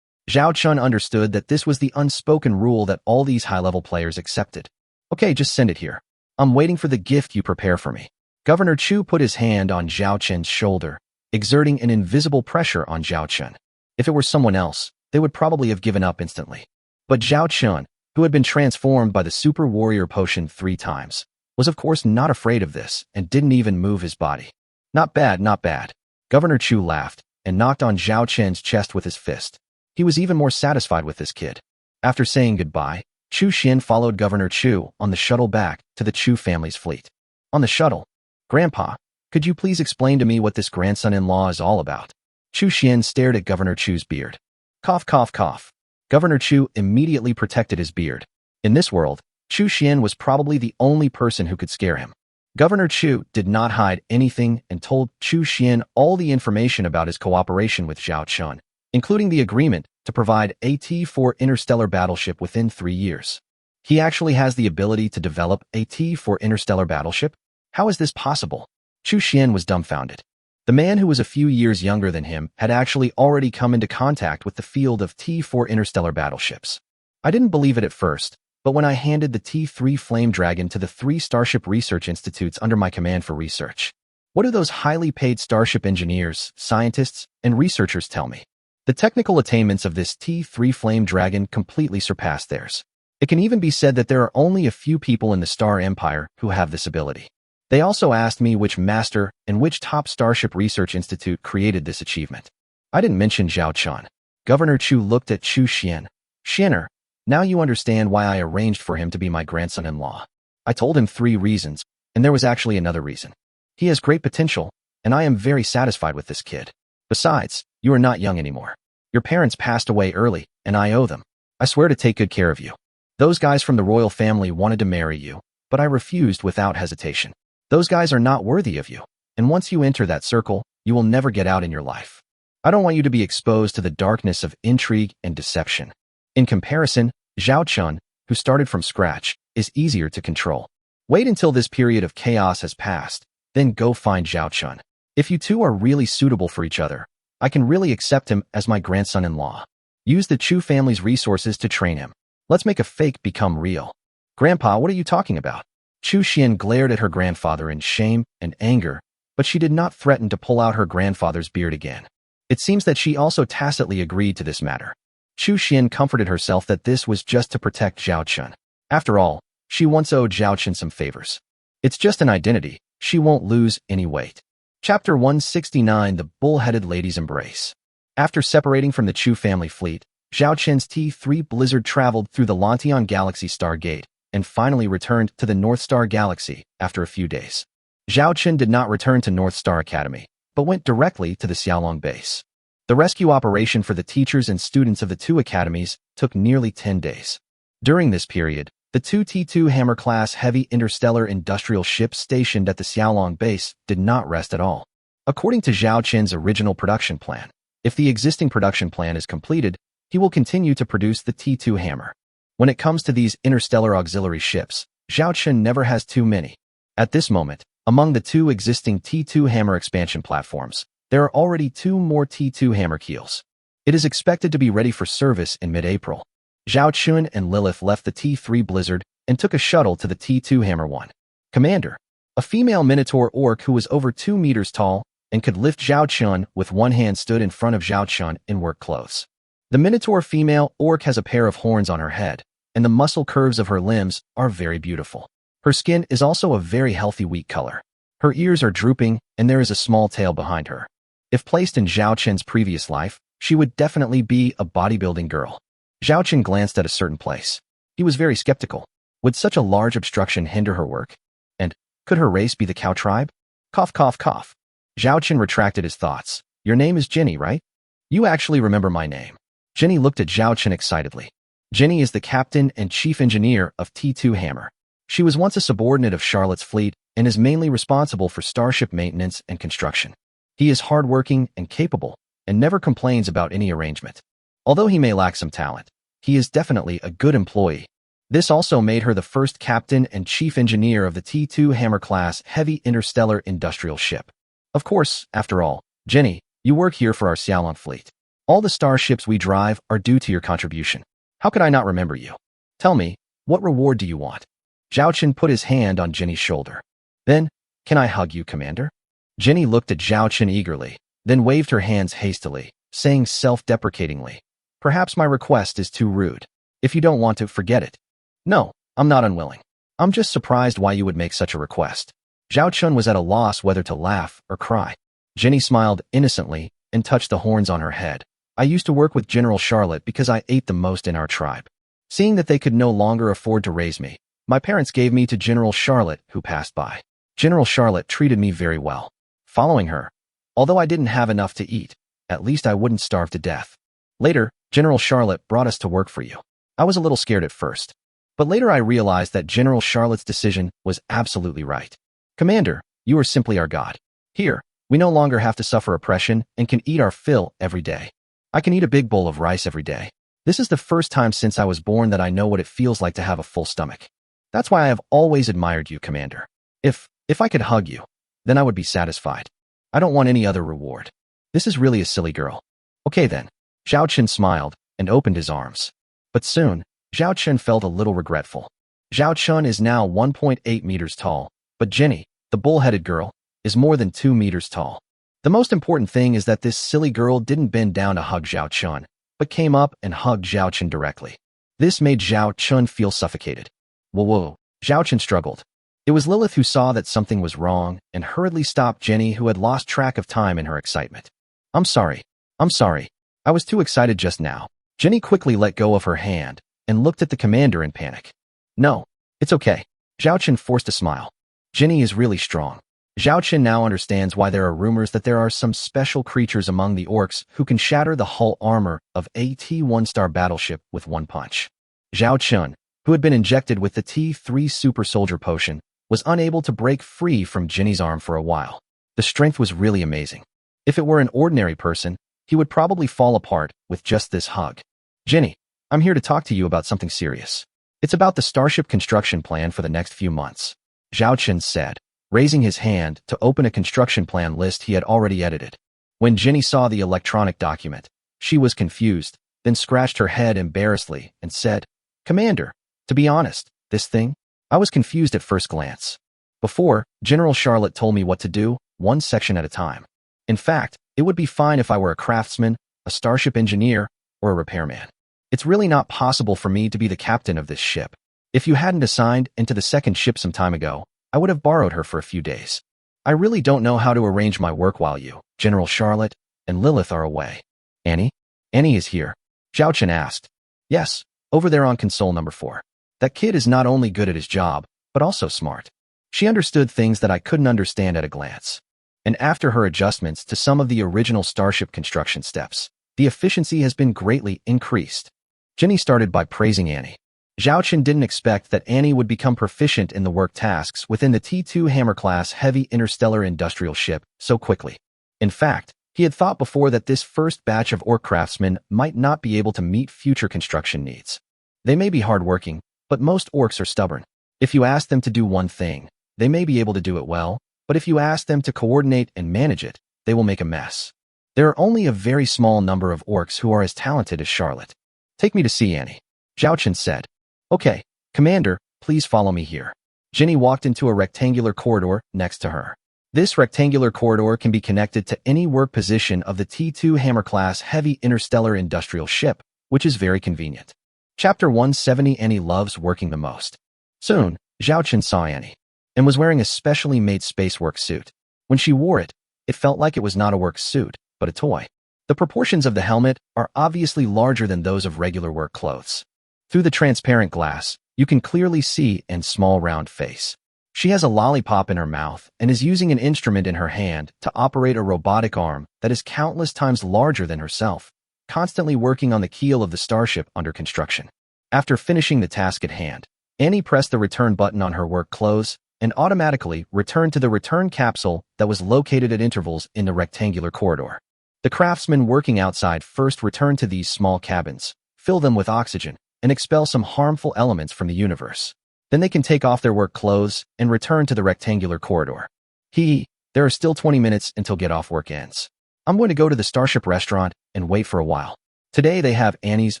S1: Zhao Chun understood that this was the unspoken rule that all these high-level players accepted. Okay, just send it here. I'm waiting for the gift you prepare for me. Governor Chu put his hand on Zhao Chun's shoulder, exerting an invisible pressure on Zhao Chun. If it were someone else, they would probably have given up instantly. But Zhao Chun, who had been transformed by the Super Warrior Potion 3 times, was of course not afraid of this and didn't even move his body. Not bad, not bad. Governor Chu laughed and knocked on Zhao Chen's chest with his fist. He was even more satisfied with this kid. After saying goodbye, Chu Xian followed Governor Chu on the shuttle back to the Chu family's fleet. On the shuttle, Grandpa, could you please explain to me what this grandson-in-law is all about? Chu Xian stared at Governor Chu's beard. Cough, cough, cough. Governor Chu immediately protected his beard. In this world, Chu Xian was probably the only person who could scare him. Governor Chu did not hide anything and told Chu Xian all the information about his cooperation with Zhao Chun, including the agreement to provide a T-4 interstellar battleship within 3 years. He actually has the ability to develop a T-4 interstellar battleship? How is this possible? Chu Xian was dumbfounded. The man who was a few years younger than him had actually already come into contact with the field of T-4 interstellar battleships. I didn't believe it at first, but when I handed the T-3 Flame Dragon to the 3 Starship Research Institutes under my command for research. What do those highly paid Starship engineers, scientists, and researchers tell me? The technical attainments of this T-3 Flame Dragon completely surpass theirs. It can even be said that there are only a few people in the Star Empire who have this ability. They also asked me which master and which top Starship Research Institute created this achievement. I didn't mention Zhao Chun. Governor Chu looked at Chu Xian. Xianer, now you understand why I arranged for him to be my grandson-in-law. I told him 3 reasons, and there was actually another reason. He has great potential, and I am very satisfied with this kid. Besides, you are not young anymore. Your parents passed away early, and I owe them. I swear to take good care of you. Those guys from the royal family wanted to marry you, but I refused without hesitation. Those guys are not worthy of you, and once you enter that circle, you will never get out in your life. I don't want you to be exposed to the darkness of intrigue and deception. In comparison, Zhao Chun, who started from scratch, is easier to control. Wait until this period of chaos has passed, then go find Zhao Chun. If you two are really suitable for each other, I can really accept him as my grandson-in-law. Use the Chu family's resources to train him. Let's make a fake become real. Grandpa, what are you talking about? Chu Xian glared at her grandfather in shame and anger, but she did not threaten to pull out her grandfather's beard again. It seems that she also tacitly agreed to this matter. Chu Xian comforted herself that this was just to protect Zhao Chun. After all, she once owed Zhao Chun some favors. It's just an identity. She won't lose any weight. Chapter 169, The Bull-Headed Lady's Embrace. After separating from the Chu family fleet, Zhao Chun's T-3 Blizzard traveled through the Lantian Galaxy Stargate and finally returned to the North Star Galaxy after a few days. Zhao Chun did not return to North Star Academy, but went directly to the Xiaolong base. The rescue operation for the teachers and students of the 2 academies took nearly 10 days. During this period, the 2 T-2 Hammer-class heavy interstellar industrial ships stationed at the Xiaolong base did not rest at all. According to Zhao Chun's original production plan, if the existing production plan is completed, he will continue to produce the T-2 Hammer. When it comes to these interstellar auxiliary ships, Zhao Chun never has too many. At this moment, among the 2 existing T-2 Hammer expansion platforms, there are already 2 more T-2 Hammer keels. It is expected to be ready for service in mid-April. Zhao Chun and Lilith left the T-3 Blizzard and took a shuttle to the T-2 Hammer 1. Commander, a female Minotaur orc who was over 2 meters tall and could lift Zhao Chun with one hand stood in front of Zhao Chun in work clothes. The Minotaur female orc has a pair of horns on her head, and the muscle curves of her limbs are very beautiful. Her skin is also a very healthy wheat color. Her ears are drooping, and there is a small tail behind her. If placed in Zhao Chun's previous life, she would definitely be a bodybuilding girl. Zhao Chun glanced at a certain place. He was very skeptical. Would such a large obstruction hinder her work? And could her race be the cow tribe? Cough, cough, cough. Zhao Chun retracted his thoughts. Your name is Jenny, right? You actually remember my name. Jenny looked at Zhao Chun excitedly. Jenny is the captain and chief engineer of T-2 Hammer. She was once a subordinate of Charlotte's fleet and is mainly responsible for starship maintenance and construction. He is hardworking and capable and never complains about any arrangement. Although he may lack some talent, he is definitely a good employee. This also made her the first captain and chief engineer of the T2 Hammer-class heavy interstellar industrial ship. Of course, after all, Jenny, you work here for our Xiaolong fleet. All the starships we drive are due to your contribution. How could I not remember you? Tell me, what reward do you want? Zhao Chen put his hand on Jenny's shoulder. Then, can I hug you, Commander? Jenny looked at Zhao Chen eagerly, then waved her hands hastily, saying self-deprecatingly, perhaps my request is too rude. If you don't want to, forget it. No, I'm not unwilling. I'm just surprised why you would make such a request. Zhao Chen was at a loss whether to laugh or cry. Jenny smiled innocently and touched the horns on her head. I used to work with General Charlotte because I ate the most in our tribe. Seeing that they could no longer afford to raise me, my parents gave me to General Charlotte, who passed by. General Charlotte treated me very well. Following her, although I didn't have enough to eat, at least I wouldn't starve to death. Later, General Charlotte brought us to work for you. I was a little scared at first, but later I realized that General Charlotte's decision was absolutely right. Commander, you are simply our god. Here, we no longer have to suffer oppression and can eat our fill every day. I can eat a big bowl of rice every day. This is the first time since I was born that I know what it feels like to have a full stomach. That's why I have always admired you, Commander. If I could hug you, then I would be satisfied. I don't want any other reward. This is really a silly girl. Okay then. Zhao Chen smiled and opened his arms. But soon, Zhao Chen felt a little regretful. Zhao Chen is now 1.8 meters tall, but Jenny, the bull-headed girl, is more than 2 meters tall. The most important thing is that this silly girl didn't bend down to hug Zhao Chen, but came up and hugged Zhao Chen directly. This made Zhao Chen feel suffocated. Whoa, Zhao Chen struggled. It was Lilith who saw that something was wrong and hurriedly stopped Jenny, who had lost track of time in her excitement. I'm sorry. I was too excited just now. Jenny quickly let go of her hand and looked at the commander in panic. No, it's okay. Zhao Chen forced a smile. Jenny is really strong. Zhao Chen now understands why there are rumors that there are some special creatures among the orcs who can shatter the hull armor of a T1-star battleship with one punch. Zhao Chen, who had been injected with the T3 super soldier potion, was unable to break free from Jenny's arm for a while. The strength was really amazing. If it were an ordinary person, he would probably fall apart with just this hug. Jenny, I'm here to talk to you about something serious. It's about the starship construction plan for the next few months. Zhao Chen said, raising his hand to open a construction plan list he had already edited. When Jenny saw the electronic document, she was confused, then scratched her head embarrassedly and said, Commander, to be honest, this thing? I was confused at first glance. Before, General Charlotte told me what to do, one section at a time. In fact, it would be fine if I were a craftsman, a starship engineer, or a repairman. It's really not possible for me to be the captain of this ship. If you hadn't assigned into the second ship some time ago, I would have borrowed her for a few days. I really don't know how to arrange my work while you, General Charlotte, and Lilith are away. Annie? Annie is here. Zhao Chen asked. Yes, over there on console number 4. That kid is not only good at his job, but also smart. She understood things that I couldn't understand at a glance. And after her adjustments to some of the original starship construction steps, the efficiency has been greatly increased. Jenny started by praising Annie. Zhao Chen didn't expect that Annie would become proficient in the work tasks within the T2 Hammer-class heavy interstellar industrial ship so quickly. In fact, he had thought before that this first batch of orc craftsmen might not be able to meet future construction needs. They may be hardworking, but most orcs are stubborn. If you ask them to do one thing, they may be able to do it well, but if you ask them to coordinate and manage it, they will make a mess. There are only a very small number of orcs who are as talented as Charlotte. Take me to see Annie. Zhao Chen said. Okay, Commander, please follow me here. Jenny walked into a rectangular corridor next to her. This rectangular corridor can be connected to any work position of the T2 Hammer-class heavy interstellar industrial ship, which is very convenient. Chapter 170. Annie loves working the most. Soon, Zhao Chen saw Annie, and was wearing a specially made space work suit. When she wore it, it felt like it was not a work suit, but a toy. The proportions of the helmet are obviously larger than those of regular work clothes. Through the transparent glass, you can clearly see Anne's small round face. She has a lollipop in her mouth and is using an instrument in her hand to operate a robotic arm that is countless times larger than herself, constantly working on the keel of the starship under construction. After finishing the task at hand, Annie pressed the return button on her work clothes and automatically returned to the return capsule that was located at intervals in the rectangular corridor. The craftsmen working outside first return to these small cabins, fill them with oxygen, and expel some harmful elements from the universe. Then they can take off their work clothes and return to the rectangular corridor. There are still 20 minutes until get-off work ends. I'm going to go to the Starship restaurant and wait for a while. Today they have Annie's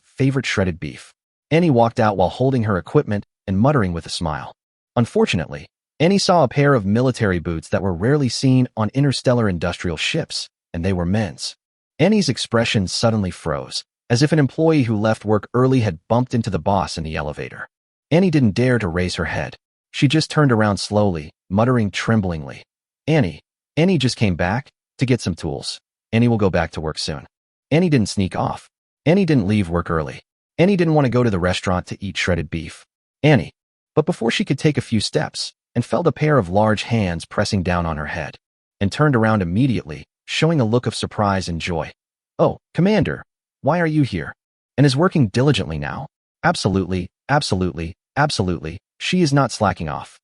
S1: favorite shredded beef. Annie walked out while holding her equipment and muttering with a smile. Unfortunately, Annie saw a pair of military boots that were rarely seen on interstellar industrial ships, and they were men's. Annie's expression suddenly froze, as if an employee who left work early had bumped into the boss in the elevator. Annie didn't dare to raise her head. She just turned around slowly, muttering tremblingly. Annie just came back to get some tools. Annie will go back to work soon. Annie didn't sneak off. Annie didn't leave work early. Annie didn't want to go to the restaurant to eat shredded beef. But before she could take a few steps, and felt a pair of large hands pressing down on her head, and turned around immediately, showing a look of surprise and joy. "Oh, Commander, why are you here? And is working diligently now?" Absolutely, she is not slacking off.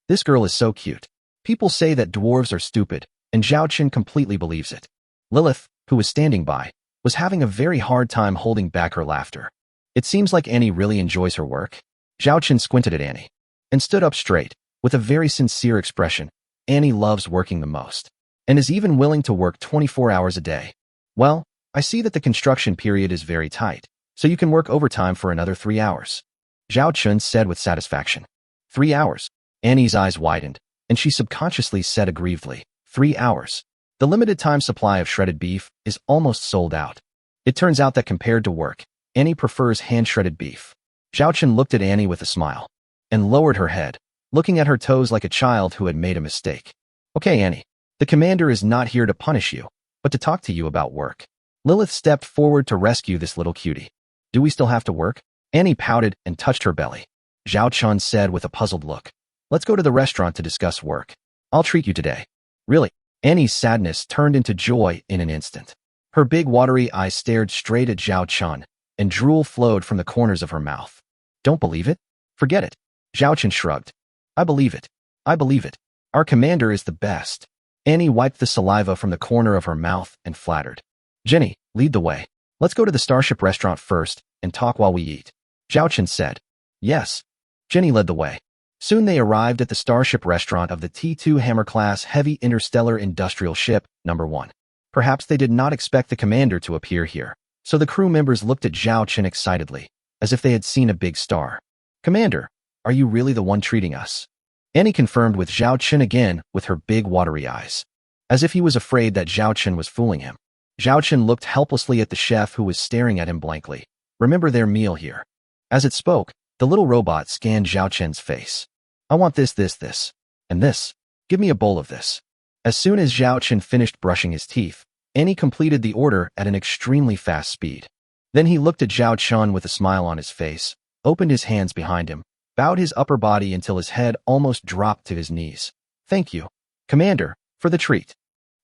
S1: This girl is so cute. People say that dwarves are stupid, and Zhao Chen completely believes it. Lilith, who was standing by, was having a very hard time holding back her laughter. It seems like Annie really enjoys her work. Zhao Chen squinted at Annie and stood up straight, with a very sincere expression. Annie loves working the most, and is even willing to work 24 hours a day. "Well, I see that the construction period is very tight, so you can work overtime for another 3 hours," Zhao Chen said with satisfaction. 3 hours. Annie's eyes widened, and she subconsciously said aggrievedly, 3 hours. The limited time supply of shredded beef is almost sold out. It turns out that compared to work, Annie prefers hand-shredded beef. Zhao Chen looked at Annie with a smile, and lowered her head, looking at her toes like a child who had made a mistake. "Okay, Annie, the commander is not here to punish you, but to talk to you about work." Lilith stepped forward to rescue this little cutie. "Do we still have to work?" Annie pouted and touched her belly. Zhao Chen said with a puzzled look, "Let's go to the restaurant to discuss work. I'll treat you today." "Really?" Annie's sadness turned into joy in an instant. Her big watery eyes stared straight at Zhao Chen, and drool flowed from the corners of her mouth. "Don't believe it? Forget it." Zhao Chen shrugged. I believe it. Our commander is the best." Annie wiped the saliva from the corner of her mouth and flattered. "Jenny, lead the way. Let's go to the Starship restaurant first and talk while we eat," Zhao Chen said. "Yes." Jenny led the way. Soon they arrived at the Starship restaurant of the T2 Hammer-class heavy interstellar industrial ship, number 1. Perhaps they did not expect the commander to appear here, so the crew members looked at Zhao Chen excitedly, as if they had seen a big star. "Commander, are you really the one treating us?" Annie confirmed with Zhao Chen again with her big watery eyes, as if he was afraid that Zhao Chen was fooling him. Zhao Chen looked helplessly at the chef who was staring at him blankly. "Remember their meal here." As it spoke, the little robot scanned Zhao Chen's face. "I want this, and this. Give me a bowl of this." As soon as Zhao Chen finished brushing his teeth, Annie completed the order at an extremely fast speed. Then he looked at Zhao Chen with a smile on his face, opened his hands behind him, bowed his upper body until his head almost dropped to his knees. "Thank you, Commander, for the treat.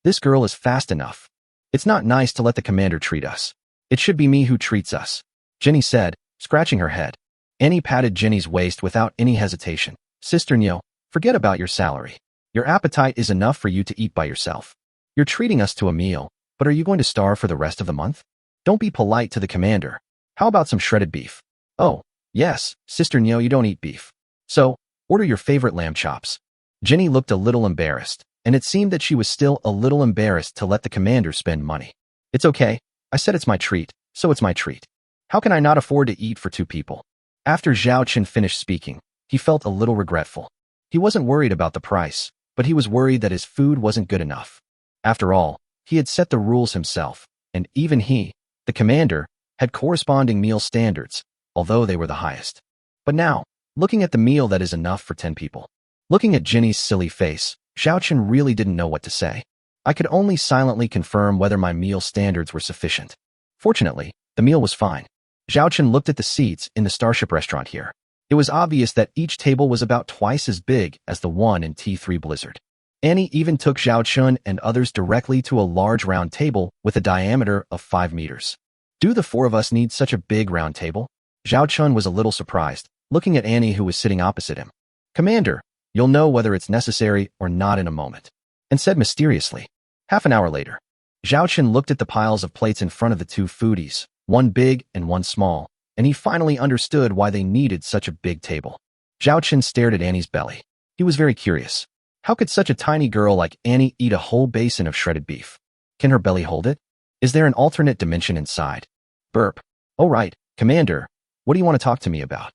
S1: This girl is fast enough. It's not nice to let the commander treat us. It should be me who treats us," Jenny said, scratching her head. Annie patted Jenny's waist without any hesitation. "Sister Nyo, forget about your salary. Your appetite is enough for you to eat by yourself. You're treating us to a meal, but are you going to starve for the rest of the month? Don't be polite to the commander. How about some shredded beef?" "Oh, yes, Sister Nyo, you don't eat beef. So, order your favorite lamb chops." Jenny looked a little embarrassed, and it seemed that she was still a little embarrassed to let the commander spend money. "It's okay. I said it's my treat, so it's my treat. How can I not afford to eat for 2 people?" After Zhao Chen finished speaking, he felt a little regretful. He wasn't worried about the price, but he was worried that his food wasn't good enough. After all, he had set the rules himself, and even he, the commander, had corresponding meal standards, although they were the highest. But now, looking at the meal that is enough for 10 people. Looking at Jenny's silly face, Zhao Chen really didn't know what to say. "I could only silently confirm whether my meal standards were sufficient." Fortunately, the meal was fine. Zhao Chen looked at the seats in the Starship restaurant here. It was obvious that each table was about twice as big as the one in T3 Blizzard. Annie even took Zhao Chen and others directly to a large round table with a diameter of 5 meters. "Do the 4 of us need such a big round table?" Zhao Chen was a little surprised, looking at Annie who was sitting opposite him. "Commander, you'll know whether it's necessary or not in a moment," and said mysteriously. Half an hour later, Zhao Chen looked at the piles of plates in front of the 2 foodies, one big and one small, and he finally understood why they needed such a big table. Zhao Chen stared at Annie's belly. He was very curious. How could such a tiny girl like Annie eat a whole basin of shredded beef? Can her belly hold it? Is there an alternate dimension inside? Burp. Oh right, Commander, what do you want to talk to me about?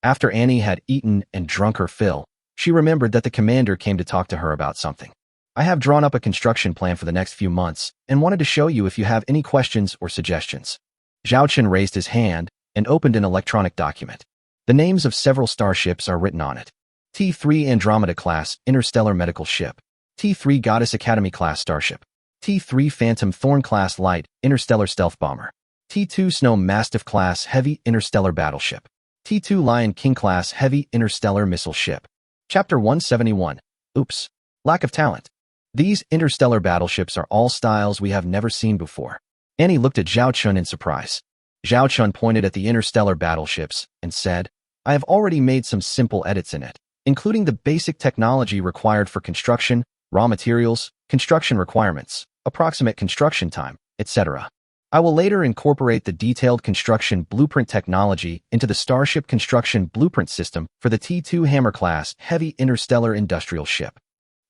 S1: After Annie had eaten and drunk her fill, she remembered that the commander came to talk to her about something. I have drawn up a construction plan for the next few months and wanted to show you if you have any questions or suggestions. Zhao Chen raised his hand and opened an electronic document. The names of several starships are written on it. T3 Andromeda class interstellar medical ship. T3 Goddess Academy class starship. T3 Phantom Thorn class light interstellar stealth bomber. T2 Snow Mastiff class heavy interstellar battleship. T2 Lion King class heavy interstellar missile ship. Chapter 171. Oops. Lack of talent. These interstellar battleships are all styles we have never seen before. Annie looked at Zhao Chun in surprise. Zhao Chun pointed at the interstellar battleships and said, I have already made some simple edits in it, including the basic technology required for construction, raw materials, construction requirements, approximate construction time, etc. I will later incorporate the detailed construction blueprint technology into the Starship Construction Blueprint System for the T2 Hammer class heavy interstellar industrial ship.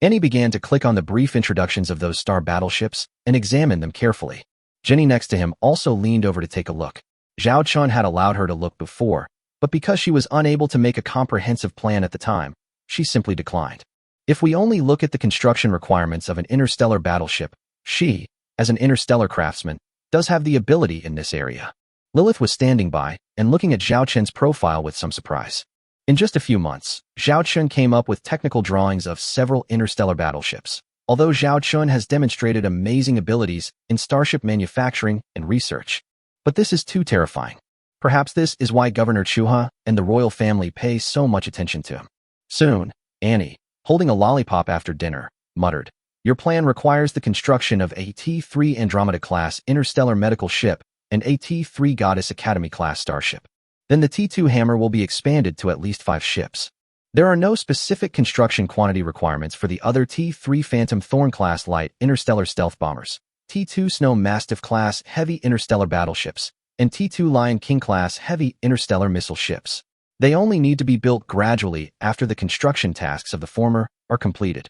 S1: Annie began to click on the brief introductions of those star battleships and examine them carefully. Jenny next to him also leaned over to take a look. Zhao Chun had allowed her to look before, but because she was unable to make a comprehensive plan at the time, she simply declined. If we only look at the construction requirements of an interstellar battleship, she, as an interstellar craftsman, does have the ability in this area. Lilith was standing by and looking at Zhao Chun's profile with some surprise. In just a few months, Zhao Chun came up with technical drawings of several interstellar battleships. Although Zhao Chun has demonstrated amazing abilities in starship manufacturing and research. But this is too terrifying. Perhaps this is why Governor Chuha and the royal family pay so much attention to him. Soon, Annie, holding a lollipop after dinner, muttered, Your plan requires the construction of a T3 Andromeda class interstellar medical ship and a T3 Goddess Academy class starship. Then the T2 Hammer will be expanded to at least 5 ships. There are no specific construction quantity requirements for the other T3 Phantom Thorn class light interstellar stealth bombers, T2 Snow Mastiff class heavy interstellar battleships, and T2 Lion King class heavy interstellar missile ships. They only need to be built gradually after the construction tasks of the former are completed.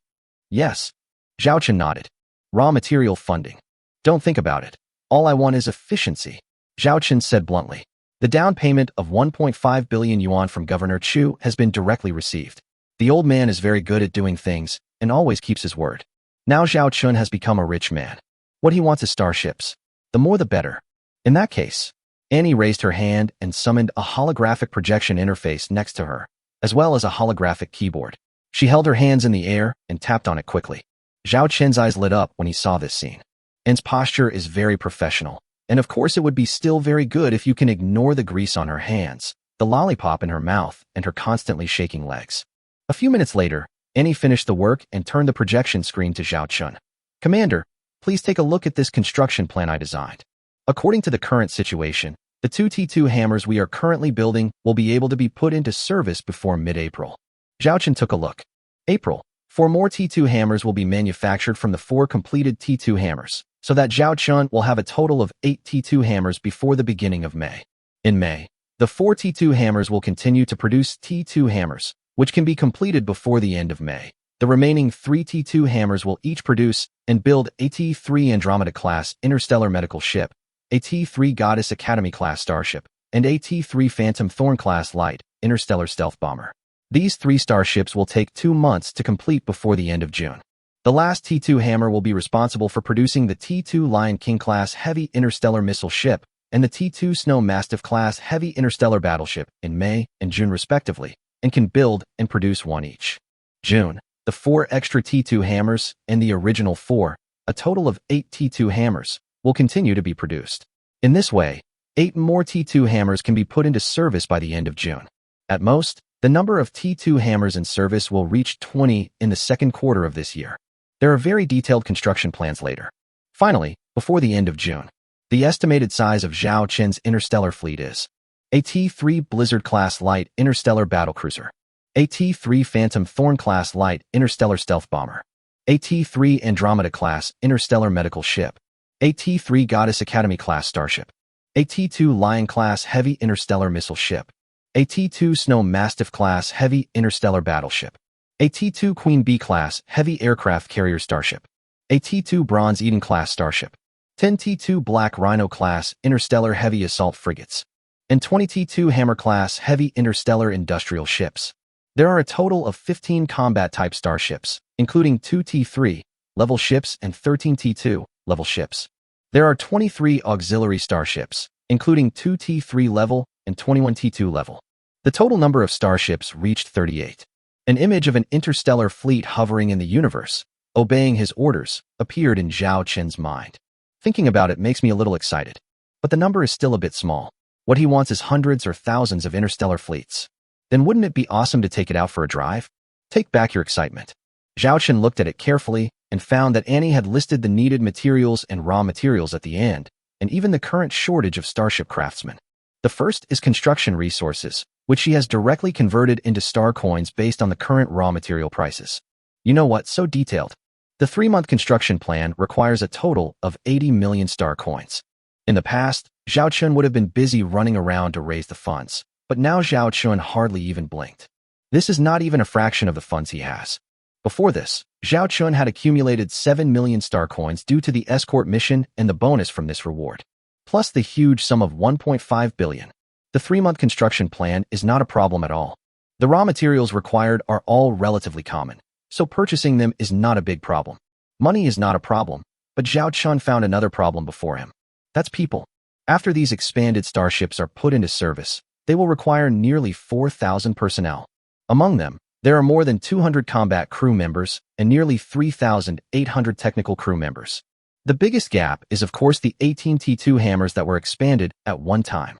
S1: Yes. Zhao Chen nodded. Raw material funding. Don't think about it. All I want is efficiency, Zhao Chen said bluntly. The down payment of 1.5 billion yuan from Governor Chu has been directly received. The old man is very good at doing things and always keeps his word. Now Zhao Chun has become a rich man. What he wants is starships. The more the better. In that case, Annie raised her hand and summoned a holographic projection interface next to her, as well as a holographic keyboard. She held her hands in the air and tapped on it quickly. Zhao Chen's eyes lit up when he saw this scene. Anne's posture is very professional, and of course it would be still very good if you can ignore the grease on her hands, the lollipop in her mouth, and her constantly shaking legs. A few minutes later, Annie finished the work and turned the projection screen to Zhao Chun. Commander, please take a look at this construction plan I designed. According to the current situation, the 2 T2 hammers we are currently building will be able to be put into service before mid-April. Zhao Chun took a look. April. 4 more T2 hammers will be manufactured from the 4 completed T2 hammers, so that Zhao Chun will have a total of 8 T2 hammers before the beginning of May. In May, the 4 T2 hammers will continue to produce T2 hammers, which can be completed before the end of May. The remaining 3 T2 hammers will each produce and build a T3 Andromeda class interstellar medical ship, a T3 Goddess Academy class starship, and a T3 Phantom Thorn class light interstellar stealth bomber. These 3 starships will take 2 months to complete before the end of June. The last T2 hammer will be responsible for producing the T2 Lion King class heavy interstellar missile ship and the T2 Snow Mastiff class heavy interstellar battleship in May and June respectively, and can build and produce 1 each. June, the 4 extra T2 hammers and the original 4, a total of 8 T2 hammers, will continue to be produced. In this way, 8 more T2 hammers can be put into service by the end of June. At most, the number of T2 hammers in service will reach 20 in the second quarter of this year. There are very detailed construction plans later. Finally, before the end of June, the estimated size of Zhao Chen's interstellar fleet is a T3 Blizzard-class light interstellar battlecruiser, a T3 Phantom Thorn-class light interstellar stealth bomber, a T3 Andromeda-class interstellar medical ship, a T3 Goddess Academy-class starship, a T-2 Lion-class heavy interstellar missile ship, a T-2 Snow Mastiff-class heavy interstellar battleship, a T-2 Queen Bee-class heavy aircraft carrier starship, a T-2 Bronze Eden-class starship, 10 T-2 Black Rhino-class interstellar heavy assault frigates, and 20 T-2 Hammer-class heavy interstellar industrial ships. There are a total of 15 combat-type starships, including 2 T-3 level ships and 13 T-2 level ships. There are 23 auxiliary starships, including 2 T-3 level and 21 T-2 level. The total number of starships reached 38. An image of an interstellar fleet hovering in the universe, obeying his orders, appeared in Zhao Chen's mind. Thinking about it makes me a little excited. But the number is still a bit small. What he wants is hundreds or thousands of interstellar fleets. Then wouldn't it be awesome to take it out for a drive? Take back your excitement. Zhao Chen looked at it carefully and found that Annie had listed the needed materials and raw materials at the end, and even the current shortage of starship craftsmen. The first is construction resources, which she has directly converted into star coins based on the current raw material prices. You know what? So detailed. The 3-month construction plan requires a total of 80 million star coins. In the past, Zhao Chen would have been busy running around to raise the funds, but now Zhao Chen hardly even blinked. This is not even a fraction of the funds he has. Before this, Zhao Chen had accumulated 7 million star coins due to the escort mission and the bonus from this reward, plus the huge sum of 1.5 billion. The 3-month construction plan is not a problem at all. The raw materials required are all relatively common, so purchasing them is not a big problem. Money is not a problem, but Zhao Chen found another problem before him. That's people. After these expanded starships are put into service, they will require nearly 4,000 personnel. Among them, there are more than 200 combat crew members and nearly 3,800 technical crew members. The biggest gap is of course the 18 T-2 hammers that were expanded at one time.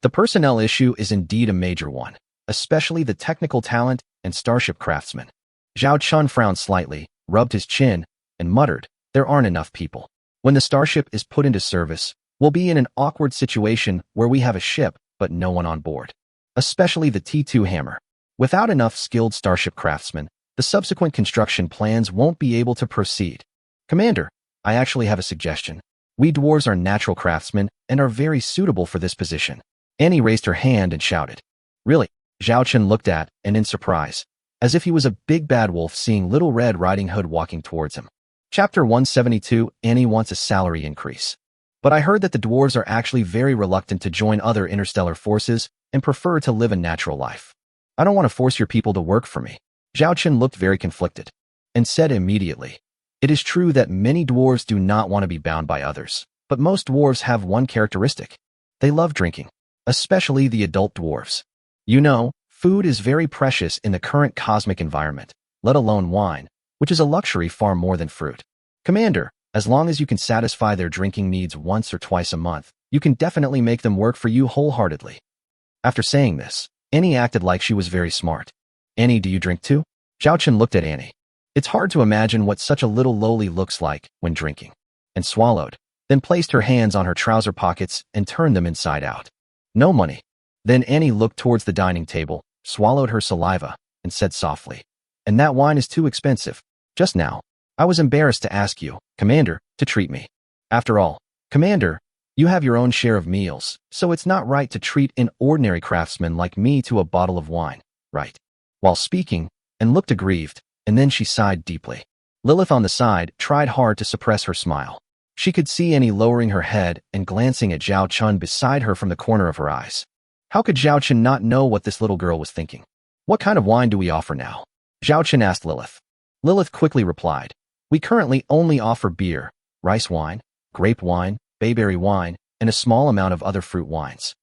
S1: The personnel issue is indeed a major one, especially the technical talent and starship craftsmen. Zhao Chen frowned slightly, rubbed his chin, and muttered, "There aren't enough people. When the starship is put into service, we'll be in an awkward situation where we have a ship but no one on board. Especially the T-2 hammer. Without enough skilled starship craftsmen, the subsequent construction plans won't be able to proceed. Commander, I actually have a suggestion. We dwarves are natural craftsmen and are very suitable for this position." Annie raised her hand and shouted. "Really?" Zhao Chen looked at and in surprise, as if he was a big bad wolf seeing Little Red Riding Hood walking towards him. Chapter 172, Annie wants a salary increase. But I heard that the dwarves are actually very reluctant to join other interstellar forces and prefer to live a natural life. I don't want to force your people to work for me. Zhao Chen looked very conflicted and said immediately, "It is true that many dwarves do not want to be bound by others, but most dwarves have one characteristic. They love drinking, especially the adult dwarves. You know, food is very precious in the current cosmic environment, let alone wine, which is a luxury far more than fruit. Commander, as long as you can satisfy their drinking needs once or twice a month, you can definitely make them work for you wholeheartedly." After saying this, Annie acted like she was very smart. "Annie, do you drink too?" Zhao Chen looked at Annie. It's hard to imagine what such a little lowly looks like when drinking, and swallowed, then placed her hands on her trouser pockets and turned them inside out. "No money." Then Annie looked towards the dining table, swallowed her saliva, and said softly, "And that wine is too expensive. Just now, I was embarrassed to ask you, Commander, to treat me. After all, Commander, you have your own share of meals, so it's not right to treat an ordinary craftsman like me to a bottle of wine, right?" While speaking, and looked aggrieved, and then she sighed deeply. Lilith on the side tried hard to suppress her smile. She could see Annie lowering her head and glancing at Zhao Chen beside her from the corner of her eyes. How could Zhao Chen not know what this little girl was thinking? "What kind of wine do we offer now?" Zhao Chen asked Lilith. Lilith quickly replied, "We currently only offer beer, rice wine, grape wine, bayberry wine, and a small amount of other fruit wines."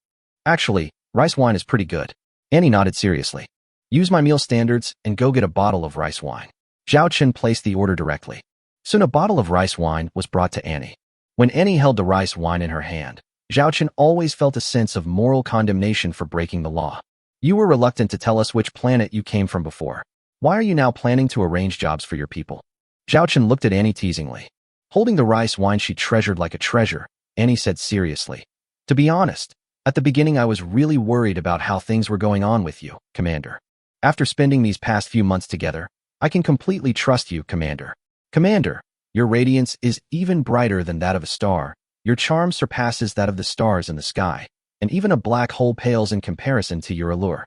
S1: "Actually, rice wine is pretty good." Annie nodded seriously. "Use my meal standards and go get a bottle of rice wine." Zhao Chen placed the order directly. Soon a bottle of rice wine was brought to Annie. When Annie held the rice wine in her hand, Zhao Chen always felt a sense of moral condemnation for breaking the law. "You were reluctant to tell us which planet you came from before. Why are you now planning to arrange jobs for your people?" Zhao Chen looked at Annie teasingly. Holding the rice wine she treasured like a treasure, Annie said seriously, "To be honest, at the beginning I was really worried about how things were going on with you, Commander. After spending these past few months together, I can completely trust you, Commander. Commander, your radiance is even brighter than that of a star, Your charm surpasses that of the stars in the sky, and even a black hole pales in comparison to your allure.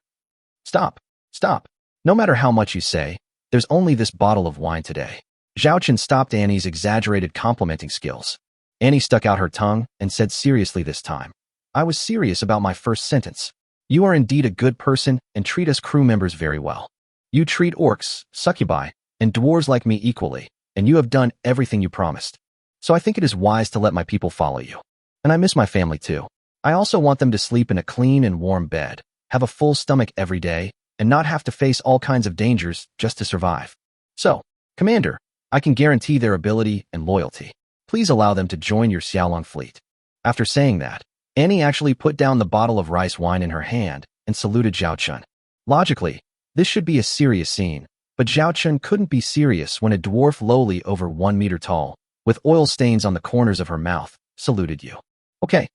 S1: Stop, stop. No matter how much you say, there's only this bottle of wine today. Zhao Chen stopped Annie's exaggerated complimenting skills. Annie stuck out her tongue and said seriously this time. I was serious about my first sentence. You are indeed a good person and treat us crew members very well. You treat orcs, succubi, and dwarves like me equally, and you have done everything you promised. So I think it is wise to let my people follow you. And I miss my family too. I also want them to sleep in a clean and warm bed, have a full stomach every day, and not have to face all kinds of dangers just to survive. So, Commander, I can guarantee their ability and loyalty. Please allow them to join your Xiaolong fleet. After saying that, Annie actually put down the bottle of rice wine in her hand and saluted Zhao Chun. Logically, this should be a serious scene, but Zhao Chun couldn't be serious when a dwarf lowly over 1 meter tall, with oil stains on the corners of her mouth, saluted you. Okay,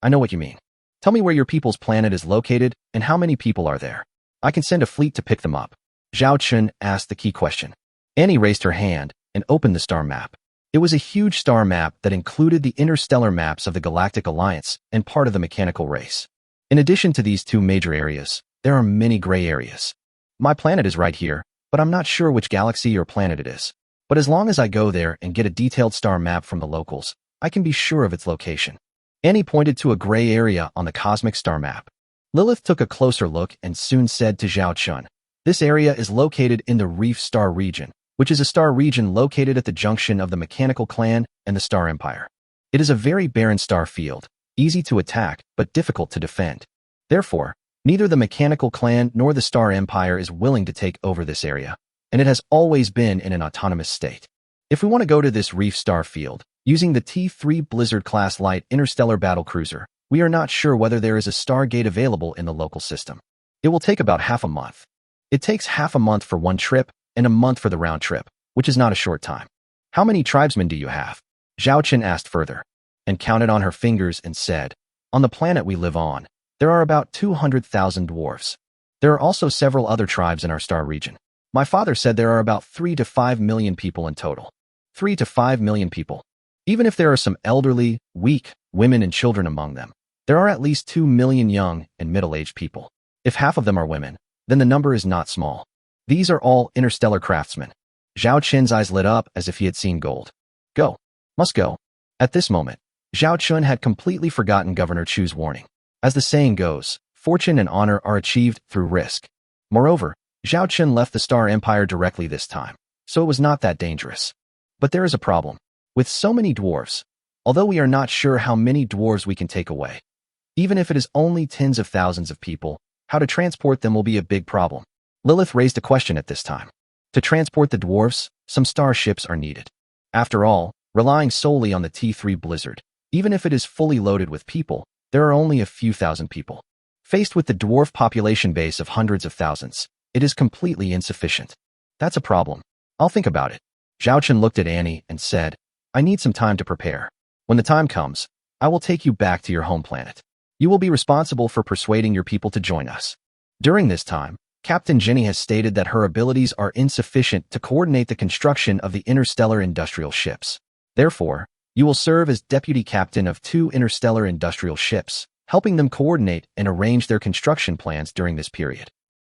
S1: I know what you mean. Tell me where your people's planet is located and how many people are there. I can send a fleet to pick them up. Zhao Chun asked the key question. Annie raised her hand and opened the star map. It was a huge star map that included the interstellar maps of the Galactic Alliance and part of the mechanical race. In addition to these two major areas, there are many gray areas. My planet is right here, but I'm not sure which galaxy or planet it is. But as long as I go there and get a detailed star map from the locals, I can be sure of its location. Annie pointed to a gray area on the cosmic star map. Lilith took a closer look and soon said to Zhao Chun, this area is located in the Reef Star region, which is a star region located at the junction of the Mechanical Clan and the Star Empire. It is a very barren star field, easy to attack but difficult to defend. Therefore, neither the Mechanical Clan nor the Star Empire is willing to take over this area, and it has always been in an autonomous state. If we want to go to this Reef Star field, using the T-3 Blizzard-class light interstellar battlecruiser, we are not sure whether there is a Stargate available in the local system. It will take about half a month. It takes half a month for one trip, and a month for the round trip, which is not a short time. How many tribesmen do you have? Zhao Chen asked further, and counted on her fingers and said, on the planet we live on, there are about 200,000 dwarves. There are also several other tribes in our star region. My father said there are about 3 to 5 million people in total. 3 to 5 million people. Even if there are some elderly, weak, women and children among them, there are at least 2 million young and middle-aged people. If half of them are women, then the number is not small. These are all interstellar craftsmen. Zhao Chen's eyes lit up as if he had seen gold. Go. Must go. At this moment, Zhao Chun had completely forgotten Governor Chu's warning. As the saying goes, fortune and honor are achieved through risk. Moreover, Zhao Chun left the Star Empire directly this time, so it was not that dangerous. But there is a problem. With so many dwarves, although we are not sure how many dwarves we can take away, even if it is only tens of thousands of people, how to transport them will be a big problem. Lilith raised a question at this time. To transport the dwarves, some starships are needed. After all, relying solely on the T-3 Blizzard, even if it is fully loaded with people, there are only a few thousand people. Faced with the dwarf population base of hundreds of thousands, it is completely insufficient. That's a problem. I'll think about it. Zhao Chen looked at Annie and said, I need some time to prepare. When the time comes, I will take you back to your home planet. You will be responsible for persuading your people to join us. During this time, Captain Jenny has stated that her abilities are insufficient to coordinate the construction of the interstellar industrial ships. Therefore, you will serve as deputy captain of 2 interstellar industrial ships, helping them coordinate and arrange their construction plans during this period.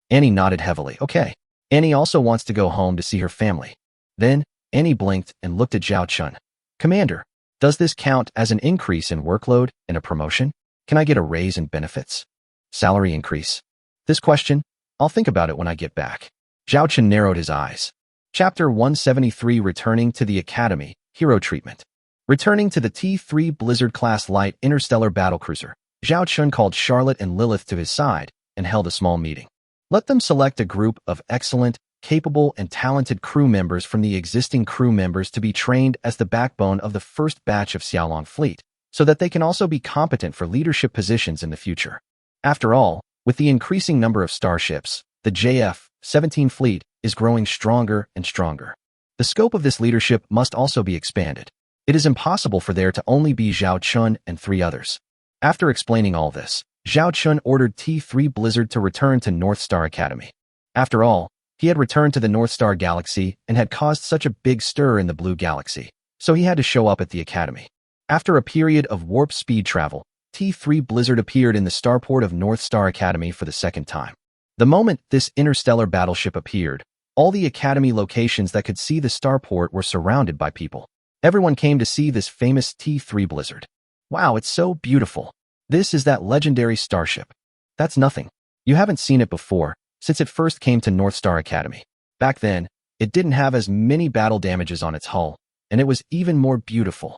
S1: Annie nodded heavily. Okay. Annie also wants to go home to see her family. Then, Annie blinked and looked at Zhao Chun. Commander, does this count as an increase in workload and a promotion? Can I get a raise and benefits? Salary increase? This question, I'll think about it when I get back. Zhao Chun narrowed his eyes. Chapter 173 Returning to the Academy, Hero Treatment. Returning to the T-3 Blizzard-class light interstellar battlecruiser, Zhao Chun called Charlotte and Lilith to his side and held a small meeting. Let them select a group of excellent, capable, and talented crew members from the existing crew members to be trained as the backbone of the first batch of Xiaolong fleet, so that they can also be competent for leadership positions in the future. After all, with the increasing number of starships, the JF-17 fleet is growing stronger and stronger. The scope of this leadership must also be expanded. It is impossible for there to only be Zhao Chun and 3 others. After explaining all this, Zhao Chun ordered T-3 Blizzard to return to North Star Academy. After all, he had returned to the North Star Galaxy and had caused such a big stir in the Blue Galaxy, so he had to show up at the Academy. After a period of warp speed travel, T3 Blizzard appeared in the starport of North Star Academy for the second time. The moment this interstellar battleship appeared, all the Academy locations that could see the starport were surrounded by people. Everyone came to see this famous T3 Blizzard. Wow, it's so beautiful. This is that legendary starship. That's nothing. You haven't seen it before, since it first came to North Star Academy. Back then, it didn't have as many battle damages on its hull, and it was even more beautiful.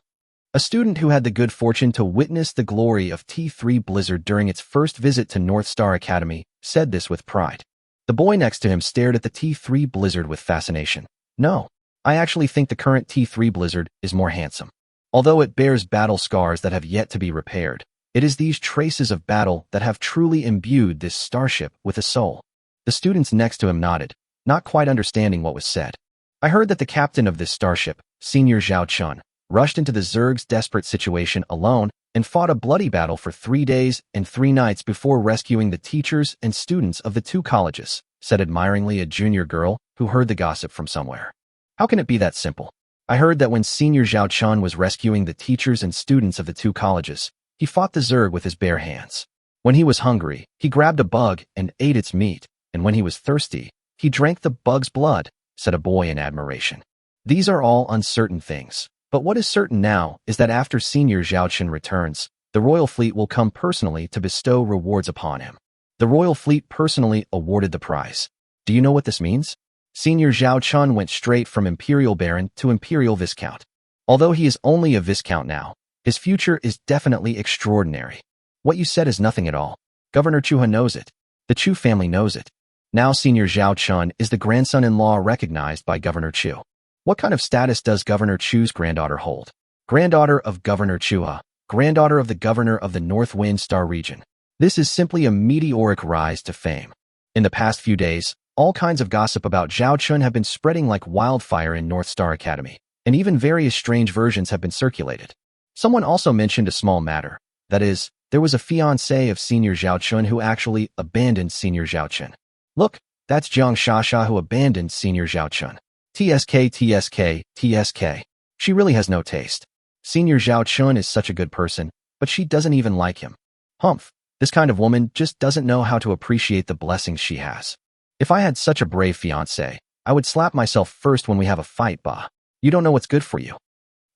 S1: A student who had the good fortune to witness the glory of T3 Blizzard during its first visit to North Star Academy said this with pride. The boy next to him stared at the T3 Blizzard with fascination. No, I actually think the current T3 Blizzard is more handsome. Although it bears battle scars that have yet to be repaired, it is these traces of battle that have truly imbued this starship with a soul. The students next to him nodded, not quite understanding what was said. I heard that the captain of this starship, Senior Zhao Chun, rushed into the Zerg's desperate situation alone and fought a bloody battle for 3 days and 3 nights before rescuing the teachers and students of the 2 colleges, said admiringly a junior girl who heard the gossip from somewhere. How can it be that simple? I heard that when Senior Zhao Chun was rescuing the teachers and students of the 2 colleges, he fought the Zerg with his bare hands. When he was hungry, he grabbed a bug and ate its meat, and when he was thirsty, he drank the bug's blood, said a boy in admiration. These are all uncertain things. But what is certain now is that after Senior Zhao Chun returns, the Royal Fleet will come personally to bestow rewards upon him. The Royal Fleet personally awarded the prize. Do you know what this means? Senior Zhao Chun went straight from Imperial Baron to Imperial Viscount. Although he is only a Viscount now, his future is definitely extraordinary. What you said is nothing at all. Governor Chuha knows it. The Chu family knows it. Now Senior Zhao Chun is the grandson-in-law recognized by Governor Chu. What kind of status does Governor Chu's granddaughter hold? Granddaughter of Governor Chuha, granddaughter of the governor of the North Wind Star region. This is simply a meteoric rise to fame. In the past few days, all kinds of gossip about Zhao Chun have been spreading like wildfire in North Star Academy, and even various strange versions have been circulated. Someone also mentioned a small matter. That is, there was a fiancé of Senior Zhao Chun who actually abandoned Senior Zhao Chun. Look, that's Jiang Shasha who abandoned Senior Zhao Chun. TSK. She really has no taste. Senior Zhao Chun is such a good person, but she doesn't even like him. Humph, this kind of woman just doesn't know how to appreciate the blessings she has. If I had such a brave fiancé, I would slap myself first when we have a fight, bah. You don't know what's good for you.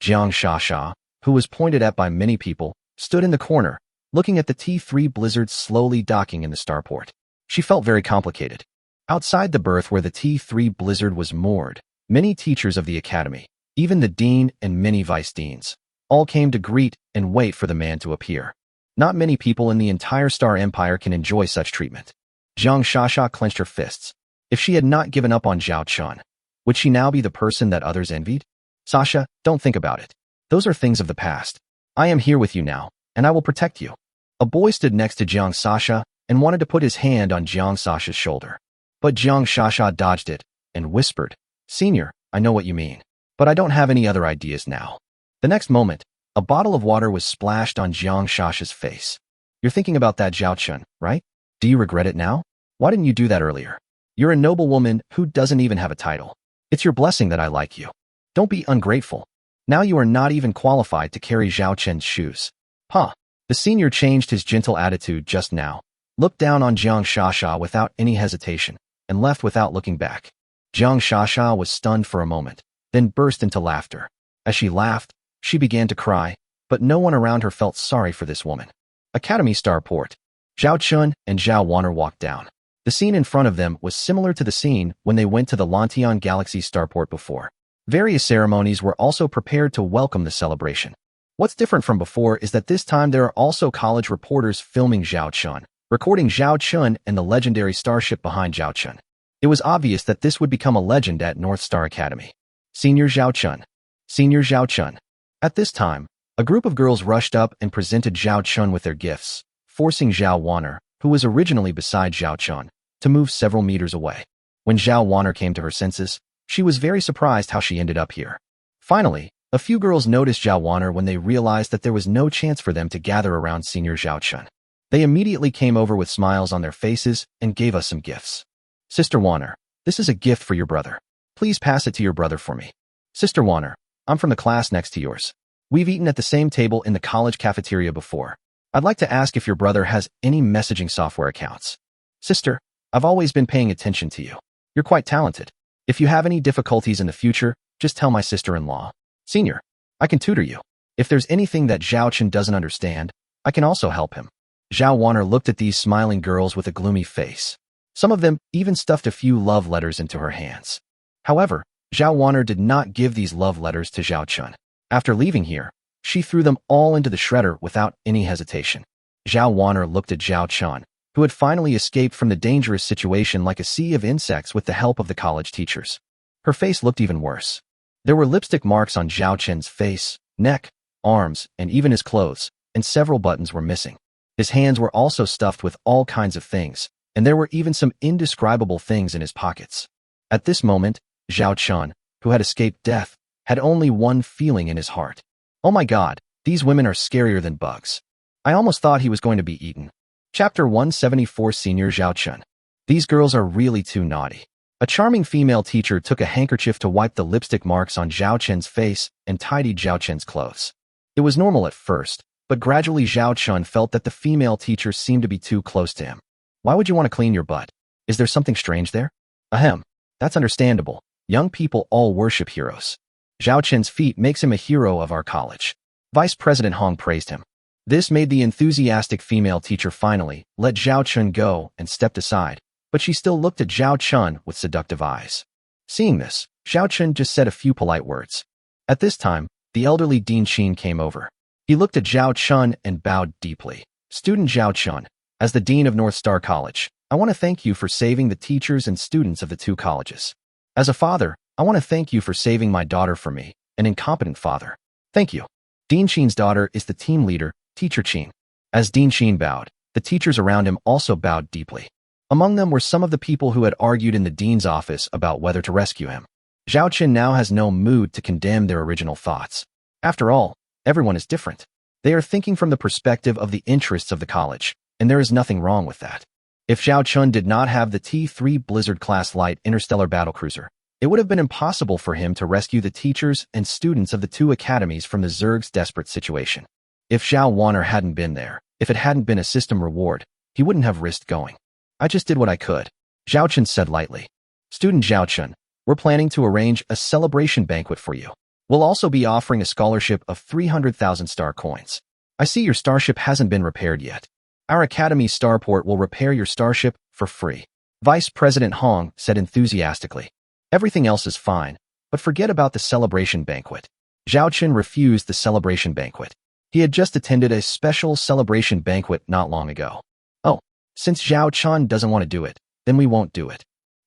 S1: Jiang Shasha, who was pointed at by many people, stood in the corner, looking at the T3 Blizzard slowly docking in the starport. She felt very complicated. Outside the berth where the T3 Blizzard was moored, many teachers of the academy, even the dean and many vice deans, all came to greet and wait for the man to appear. Not many people in the entire Star Empire can enjoy such treatment. Jiang Shasha clenched her fists. If she had not given up on Zhao Chun, would she now be the person that others envied? Sasha, don't think about it. Those are things of the past. I am here with you now, and I will protect you. A boy stood next to Jiang Sasha and wanted to put his hand on Jiang Sasha's shoulder. But Jiang Shasha dodged it and whispered, Senior, I know what you mean, but I don't have any other ideas now. The next moment, a bottle of water was splashed on Jiang Shasha's face. You're thinking about that Zhao Chun, right? Do you regret it now? Why didn't you do that earlier? You're a noble woman who doesn't even have a title. It's your blessing that I like you. Don't be ungrateful. Now you are not even qualified to carry Zhao Chun's shoes. Huh. The senior changed his gentle attitude just now, looked down on Jiang Shasha without any hesitation, and left without looking back. Jiang Shasha was stunned for a moment, then burst into laughter. As she laughed, she began to cry, but no one around her felt sorry for this woman. Academy Starport. Zhao Chun and Zhao Wanner walked down. The scene in front of them was similar to the scene when they went to the Lantian Galaxy Starport before. Various ceremonies were also prepared to welcome the celebration. What's different from before is that this time there are also college reporters filming Zhao Chun, recording Zhao Chun and the legendary starship behind Zhao Chun. It was obvious that this would become a legend at North Star Academy. Senior Zhao Chun. Senior Zhao Chun. At this time, a group of girls rushed up and presented Zhao Chun with their gifts, forcing Zhao Wanner, who was originally beside Zhao Chun, to move several meters away. When Zhao Wanner came to her senses, she was very surprised how she ended up here. Finally, a few girls noticed Zhao Wanner when they realized that there was no chance for them to gather around Senior Zhao Chun. They immediately came over with smiles on their faces and gave us some gifts. Sister Wanner, this is a gift for your brother. Please pass it to your brother for me. Sister Wanner, I'm from the class next to yours. We've eaten at the same table in the college cafeteria before. I'd like to ask if your brother has any messaging software accounts. Sister, I've always been paying attention to you. You're quite talented. If you have any difficulties in the future, just tell my sister-in-law. Senior, I can tutor you. If there's anything that Zhao Chen doesn't understand, I can also help him. Zhao Wanner looked at these smiling girls with a gloomy face. Some of them even stuffed a few love letters into her hands. However, Zhao Wanner did not give these love letters to Zhao Chun. After leaving here, she threw them all into the shredder without any hesitation. Zhao Wanner looked at Zhao Chun, who had finally escaped from the dangerous situation like a sea of insects with the help of the college teachers. Her face looked even worse. There were lipstick marks on Zhao Chen's face, neck, arms, and even his clothes, and several buttons were missing. His hands were also stuffed with all kinds of things, and there were even some indescribable things in his pockets. At this moment, Zhao Chun, who had escaped death, had only one feeling in his heart. Oh my God, these women are scarier than bugs. I almost thought he was going to be eaten. Chapter 174 Senior Zhao Chun. These girls are really too naughty. A charming female teacher took a handkerchief to wipe the lipstick marks on Zhao Chen's face and tidied Zhao Chen's clothes. It was normal at first, but gradually Zhao Chun felt that the female teacher seemed to be too close to him. Why would you want to clean your butt? Is there something strange there? Ahem. That's understandable. Young people all worship heroes. Zhao Chen's feat makes him a hero of our college. Vice President Hong praised him. This made the enthusiastic female teacher finally let Zhao Chun go and stepped aside, but she still looked at Zhao Chun with seductive eyes. Seeing this, Zhao Chun just said a few polite words. At this time, the elderly Dean Qin came over. He looked at Zhao Chun and bowed deeply. Student Zhao Chun, as the Dean of North Star College, I want to thank you for saving the teachers and students of the two colleges. As a father, I want to thank you for saving my daughter from me, an incompetent father. Thank you. Dean Qin's daughter is the team leader, Teacher Qin. As Dean Qin bowed, the teachers around him also bowed deeply. Among them were some of the people who had argued in the dean's office about whether to rescue him. Zhao Chen now has no mood to condemn their original thoughts. After all, everyone is different. They are thinking from the perspective of the interests of the college, and there is nothing wrong with that. If Zhao Chun did not have the T-3 Blizzard-class light interstellar battlecruiser, it would have been impossible for him to rescue the teachers and students of the two academies from the Zerg's desperate situation. If Zhao Wanner hadn't been there, if it hadn't been a system reward, he wouldn't have risked going. I just did what I could, Zhao Chun said lightly. Student Zhao Chun, we're planning to arrange a celebration banquet for you. We'll also be offering a scholarship of 300,000 star coins. I see your starship hasn't been repaired yet. Our Academy Starport will repair your starship for free. Vice President Hong said enthusiastically. Everything else is fine, but forget about the celebration banquet. Zhao Chun refused the celebration banquet. He had just attended a special celebration banquet not long ago. Oh, since Zhao Chun doesn't want to do it, then we won't do it.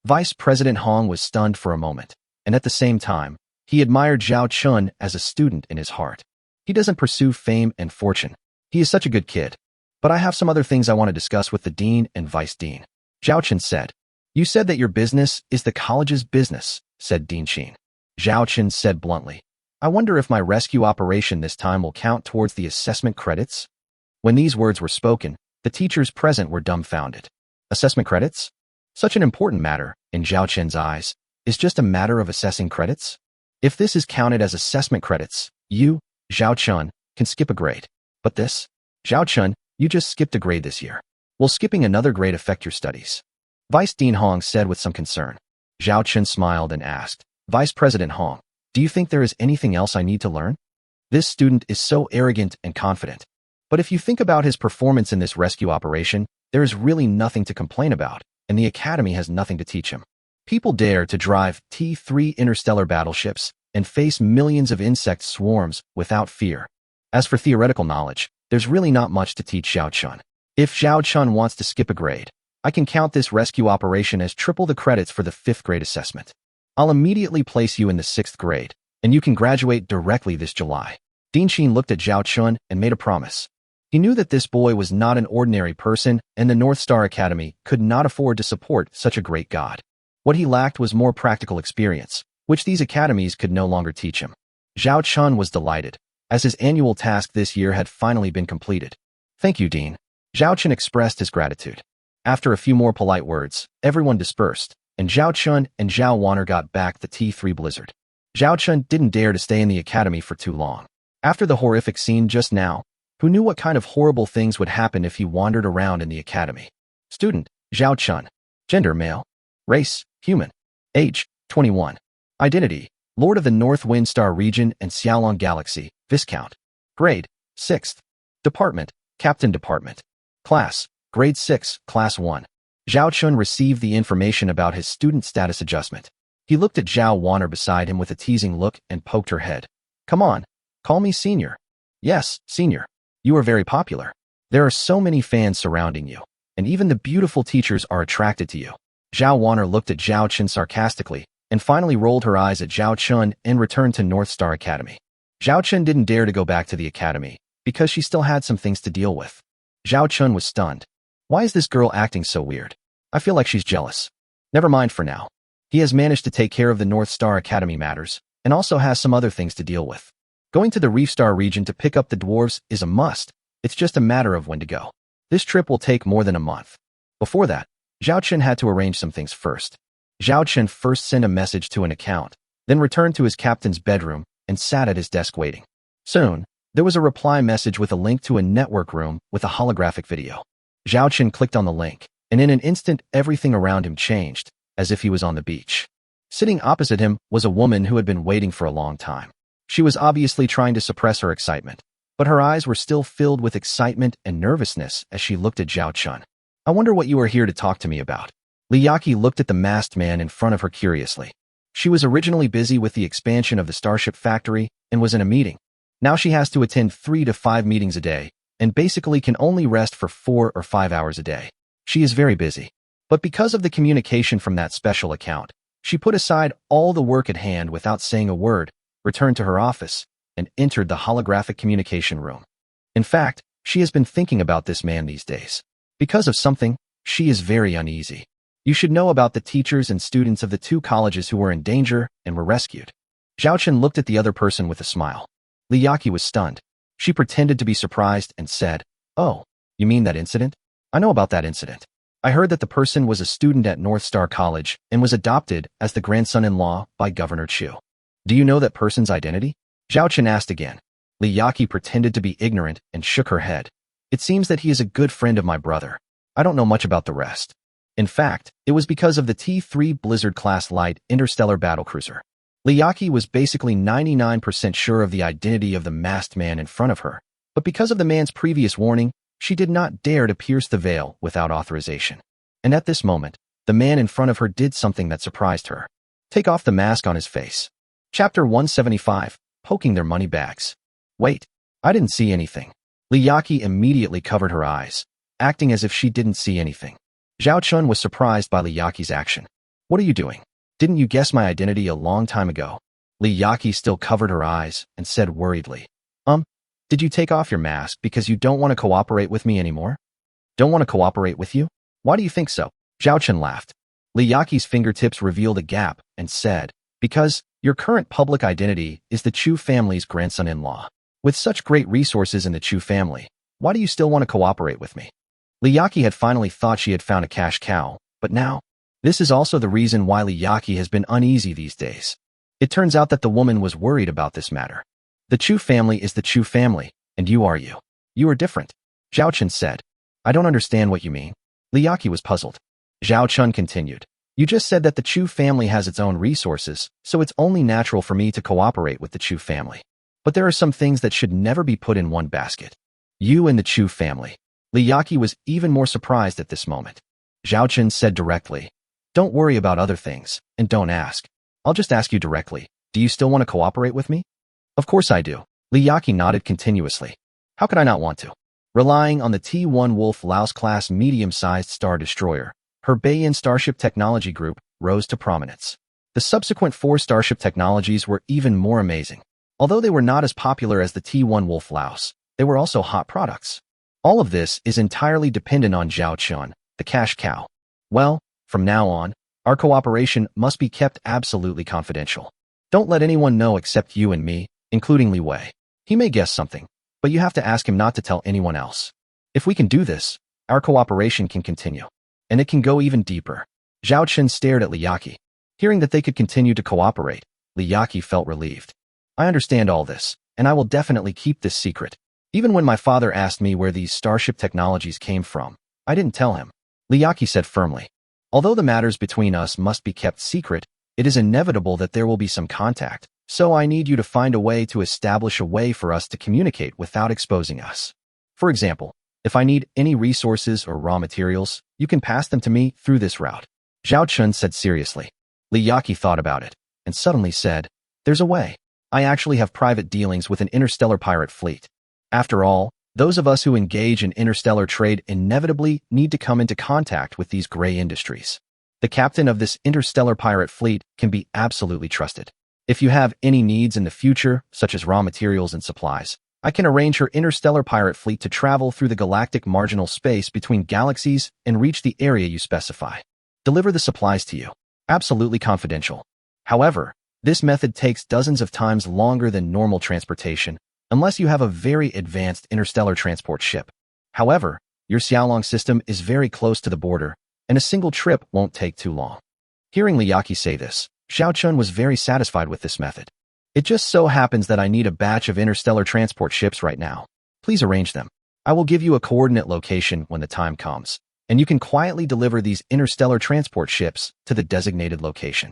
S1: Vice President Hong was stunned for a moment, and at the same time, he admired Zhao Chun as a student in his heart. He doesn't pursue fame and fortune. He is such a good kid. But I have some other things I want to discuss with the dean and vice dean. Zhao Chun said. You said that your business is the college's business, said Dean Qin. Zhao Chun said bluntly. I wonder if my rescue operation this time will count towards the assessment credits? When these words were spoken, the teachers present were dumbfounded. Assessment credits? Such an important matter, in Zhao Chen's eyes, is just a matter of assessing credits? If this is counted as assessment credits, you, Zhao Chun, can skip a grade. But this? Zhao Chun, you just skipped a grade this year. Will skipping another grade affect your studies? Vice Dean Hong said with some concern. Zhao Chun smiled and asked, Vice President Hong, do you think there is anything else I need to learn? This student is so arrogant and confident. But if you think about his performance in this rescue operation, there is really nothing to complain about, and the Academy has nothing to teach him. People dare to drive T-3 interstellar battleships and face millions of insect swarms without fear. As for theoretical knowledge, there's really not much to teach Zhao Chun. If Zhao Chun wants to skip a grade, I can count this rescue operation as triple the credits for the 5th grade assessment. I'll immediately place you in the 6th grade, and you can graduate directly this July. Dean Qin looked at Zhao Chun and made a promise. He knew that this boy was not an ordinary person, and the North Star Academy could not afford to support such a great god. What he lacked was more practical experience, which these academies could no longer teach him. Zhao Chun was delighted, as his annual task this year had finally been completed. Thank you, Dean. Zhao Chun expressed his gratitude. After a few more polite words, everyone dispersed, and Zhao Chun and Zhao Wanner got back the T-3 Blizzard. Zhao Chun didn't dare to stay in the academy for too long. After the horrific scene just now, who knew what kind of horrible things would happen if he wandered around in the academy? Student, Zhao Chun. Gender, male. Race, human. Age, 21. Identity, Lord of the North Wind Star Region and Xiaolong Galaxy, Viscount. Grade, 6th. Department, Captain Department. Class, Grade 6, Class 1. Zhao Chun received the information about his student status adjustment. He looked at Zhao Wanner beside him with a teasing look and poked her head. Come on, call me senior. Yes, senior. You are very popular. There are so many fans surrounding you, and even the beautiful teachers are attracted to you. Zhao Wanner looked at Zhao Chun sarcastically, and finally rolled her eyes at Zhao Chun and returned to North Star Academy. Zhao Chun didn't dare to go back to the academy, because she still had some things to deal with. Zhao Chun was stunned. Why is this girl acting so weird? I feel like she's jealous. Never mind for now. He has managed to take care of the North Star Academy matters, and also has some other things to deal with. Going to the Reef Star region to pick up the dwarves is a must. It's just a matter of when to go. This trip will take more than a month. Before that, Zhao Chun had to arrange some things first. Zhao Chun first sent a message to an account, then returned to his captain's bedroom and sat at his desk waiting. Soon, there was a reply message with a link to a network room with a holographic video. Zhao Chun clicked on the link, and in an instant everything around him changed, as if he was on the beach. Sitting opposite him was a woman who had been waiting for a long time. She was obviously trying to suppress her excitement, but her eyes were still filled with excitement and nervousness as she looked at Zhao Chun. I wonder what you are here to talk to me about. Liyaki looked at the masked man in front of her curiously. She was originally busy with the expansion of the Starship factory and was in a meeting. Now she has to attend 3 to 5 meetings a day and basically can only rest for 4 or 5 hours a day. She is very busy. But because of the communication from that special account, she put aside all the work at hand without saying a word, returned to her office, and entered the holographic communication room. In fact, she has been thinking about this man these days. Because of something, she is very uneasy. You should know about the teachers and students of the 2 colleges who were in danger and were rescued. Zhao Chun looked at the other person with a smile. Liyaki was stunned. She pretended to be surprised and said, "Oh, you mean that incident? I know about that incident. I heard that the person was a student at North Star College and was adopted as the grandson-in-law by Governor Chu. Do you know that person's identity?" Zhao Chun asked again. Liyaki pretended to be ignorant and shook her head. "It seems that he is a good friend of my brother. I don't know much about the rest." In fact, it was because of the T-3 Blizzard-class light interstellar battlecruiser. Liyaki was basically 99% sure of the identity of the masked man in front of her, but because of the man's previous warning, she did not dare to pierce the veil without authorization. And at this moment, the man in front of her did something that surprised her. Take off the mask on his face. Chapter 175, Poking Their Money Bags. Wait, I didn't see anything. Liyaki immediately covered her eyes, acting as if she didn't see anything. Zhao Chun was surprised by Liyaki's action. What are you doing? Didn't you guess my identity a long time ago? Liyaki still covered her eyes and said worriedly, Did you take off your mask because you don't want to cooperate with me anymore? Don't want to cooperate with you? Why do you think so? Zhao Chun laughed. Liyaki's fingertips revealed a gap and said, Because your current public identity is the Chu family's grandson-in-law. With such great resources in the Chu family, why do you still want to cooperate with me? Liyaki had finally thought she had found a cash cow, but now, this is also the reason why Liyaki has been uneasy these days. It turns out that the woman was worried about this matter. The Chu family is the Chu family, and you are you. You are different. Zhao Chun said. I don't understand what you mean. Liyaki was puzzled. Zhao Chun continued. You just said that the Chu family has its own resources, so it's only natural for me to cooperate with the Chu family. But there are some things that should never be put in one basket. You and the Chu family. Liyaki was even more surprised at this moment. Zhao Chun said directly, Don't worry about other things, and don't ask. I'll just ask you directly, do you still want to cooperate with me? Of course I do. Liyaki nodded continuously. How could I not want to? Relying on the T-1 Wolf Laos-class medium-sized star destroyer, her Bayan Starship Technology Group rose to prominence. The subsequent 4 Starship technologies were even more amazing. Although they were not as popular as the T-1 Wolf Laos, they were also hot products. All of this is entirely dependent on Zhao Chun, the cash cow. Well, from now on, our cooperation must be kept absolutely confidential. Don't let anyone know except you and me, including Li Wei. He may guess something, but you have to ask him not to tell anyone else. If we can do this, our cooperation can continue. And it can go even deeper. Zhao Chun stared at Liyaki. Hearing that they could continue to cooperate, Liyaki felt relieved. I understand all this, and I will definitely keep this secret. Even when my father asked me where these starship technologies came from, I didn't tell him. Liaki said firmly. Although the matters between us must be kept secret, it is inevitable that there will be some contact, so I need you to find a way to establish a way for us to communicate without exposing us. For example, if I need any resources or raw materials, you can pass them to me through this route. Zhao Chun said seriously. Liaki thought about it, and suddenly said, there's a way. I actually have private dealings with an interstellar pirate fleet. After all, those of us who engage in interstellar trade inevitably need to come into contact with these gray industries. The captain of this interstellar pirate fleet can be absolutely trusted. If you have any needs in the future, such as raw materials and supplies, I can arrange her interstellar pirate fleet to travel through the galactic marginal space between galaxies and reach the area you specify. Deliver the supplies to you. Absolutely confidential. However, this method takes dozens of times longer than normal transportation, unless you have a very advanced interstellar transport ship. However, your Xiaolong system is very close to the border, and a single trip won't take too long. Hearing Liaki say this, Zhao Chun was very satisfied with this method. It just so happens that I need a batch of interstellar transport ships right now. Please arrange them. I will give you a coordinate location when the time comes, and you can quietly deliver these interstellar transport ships to the designated location.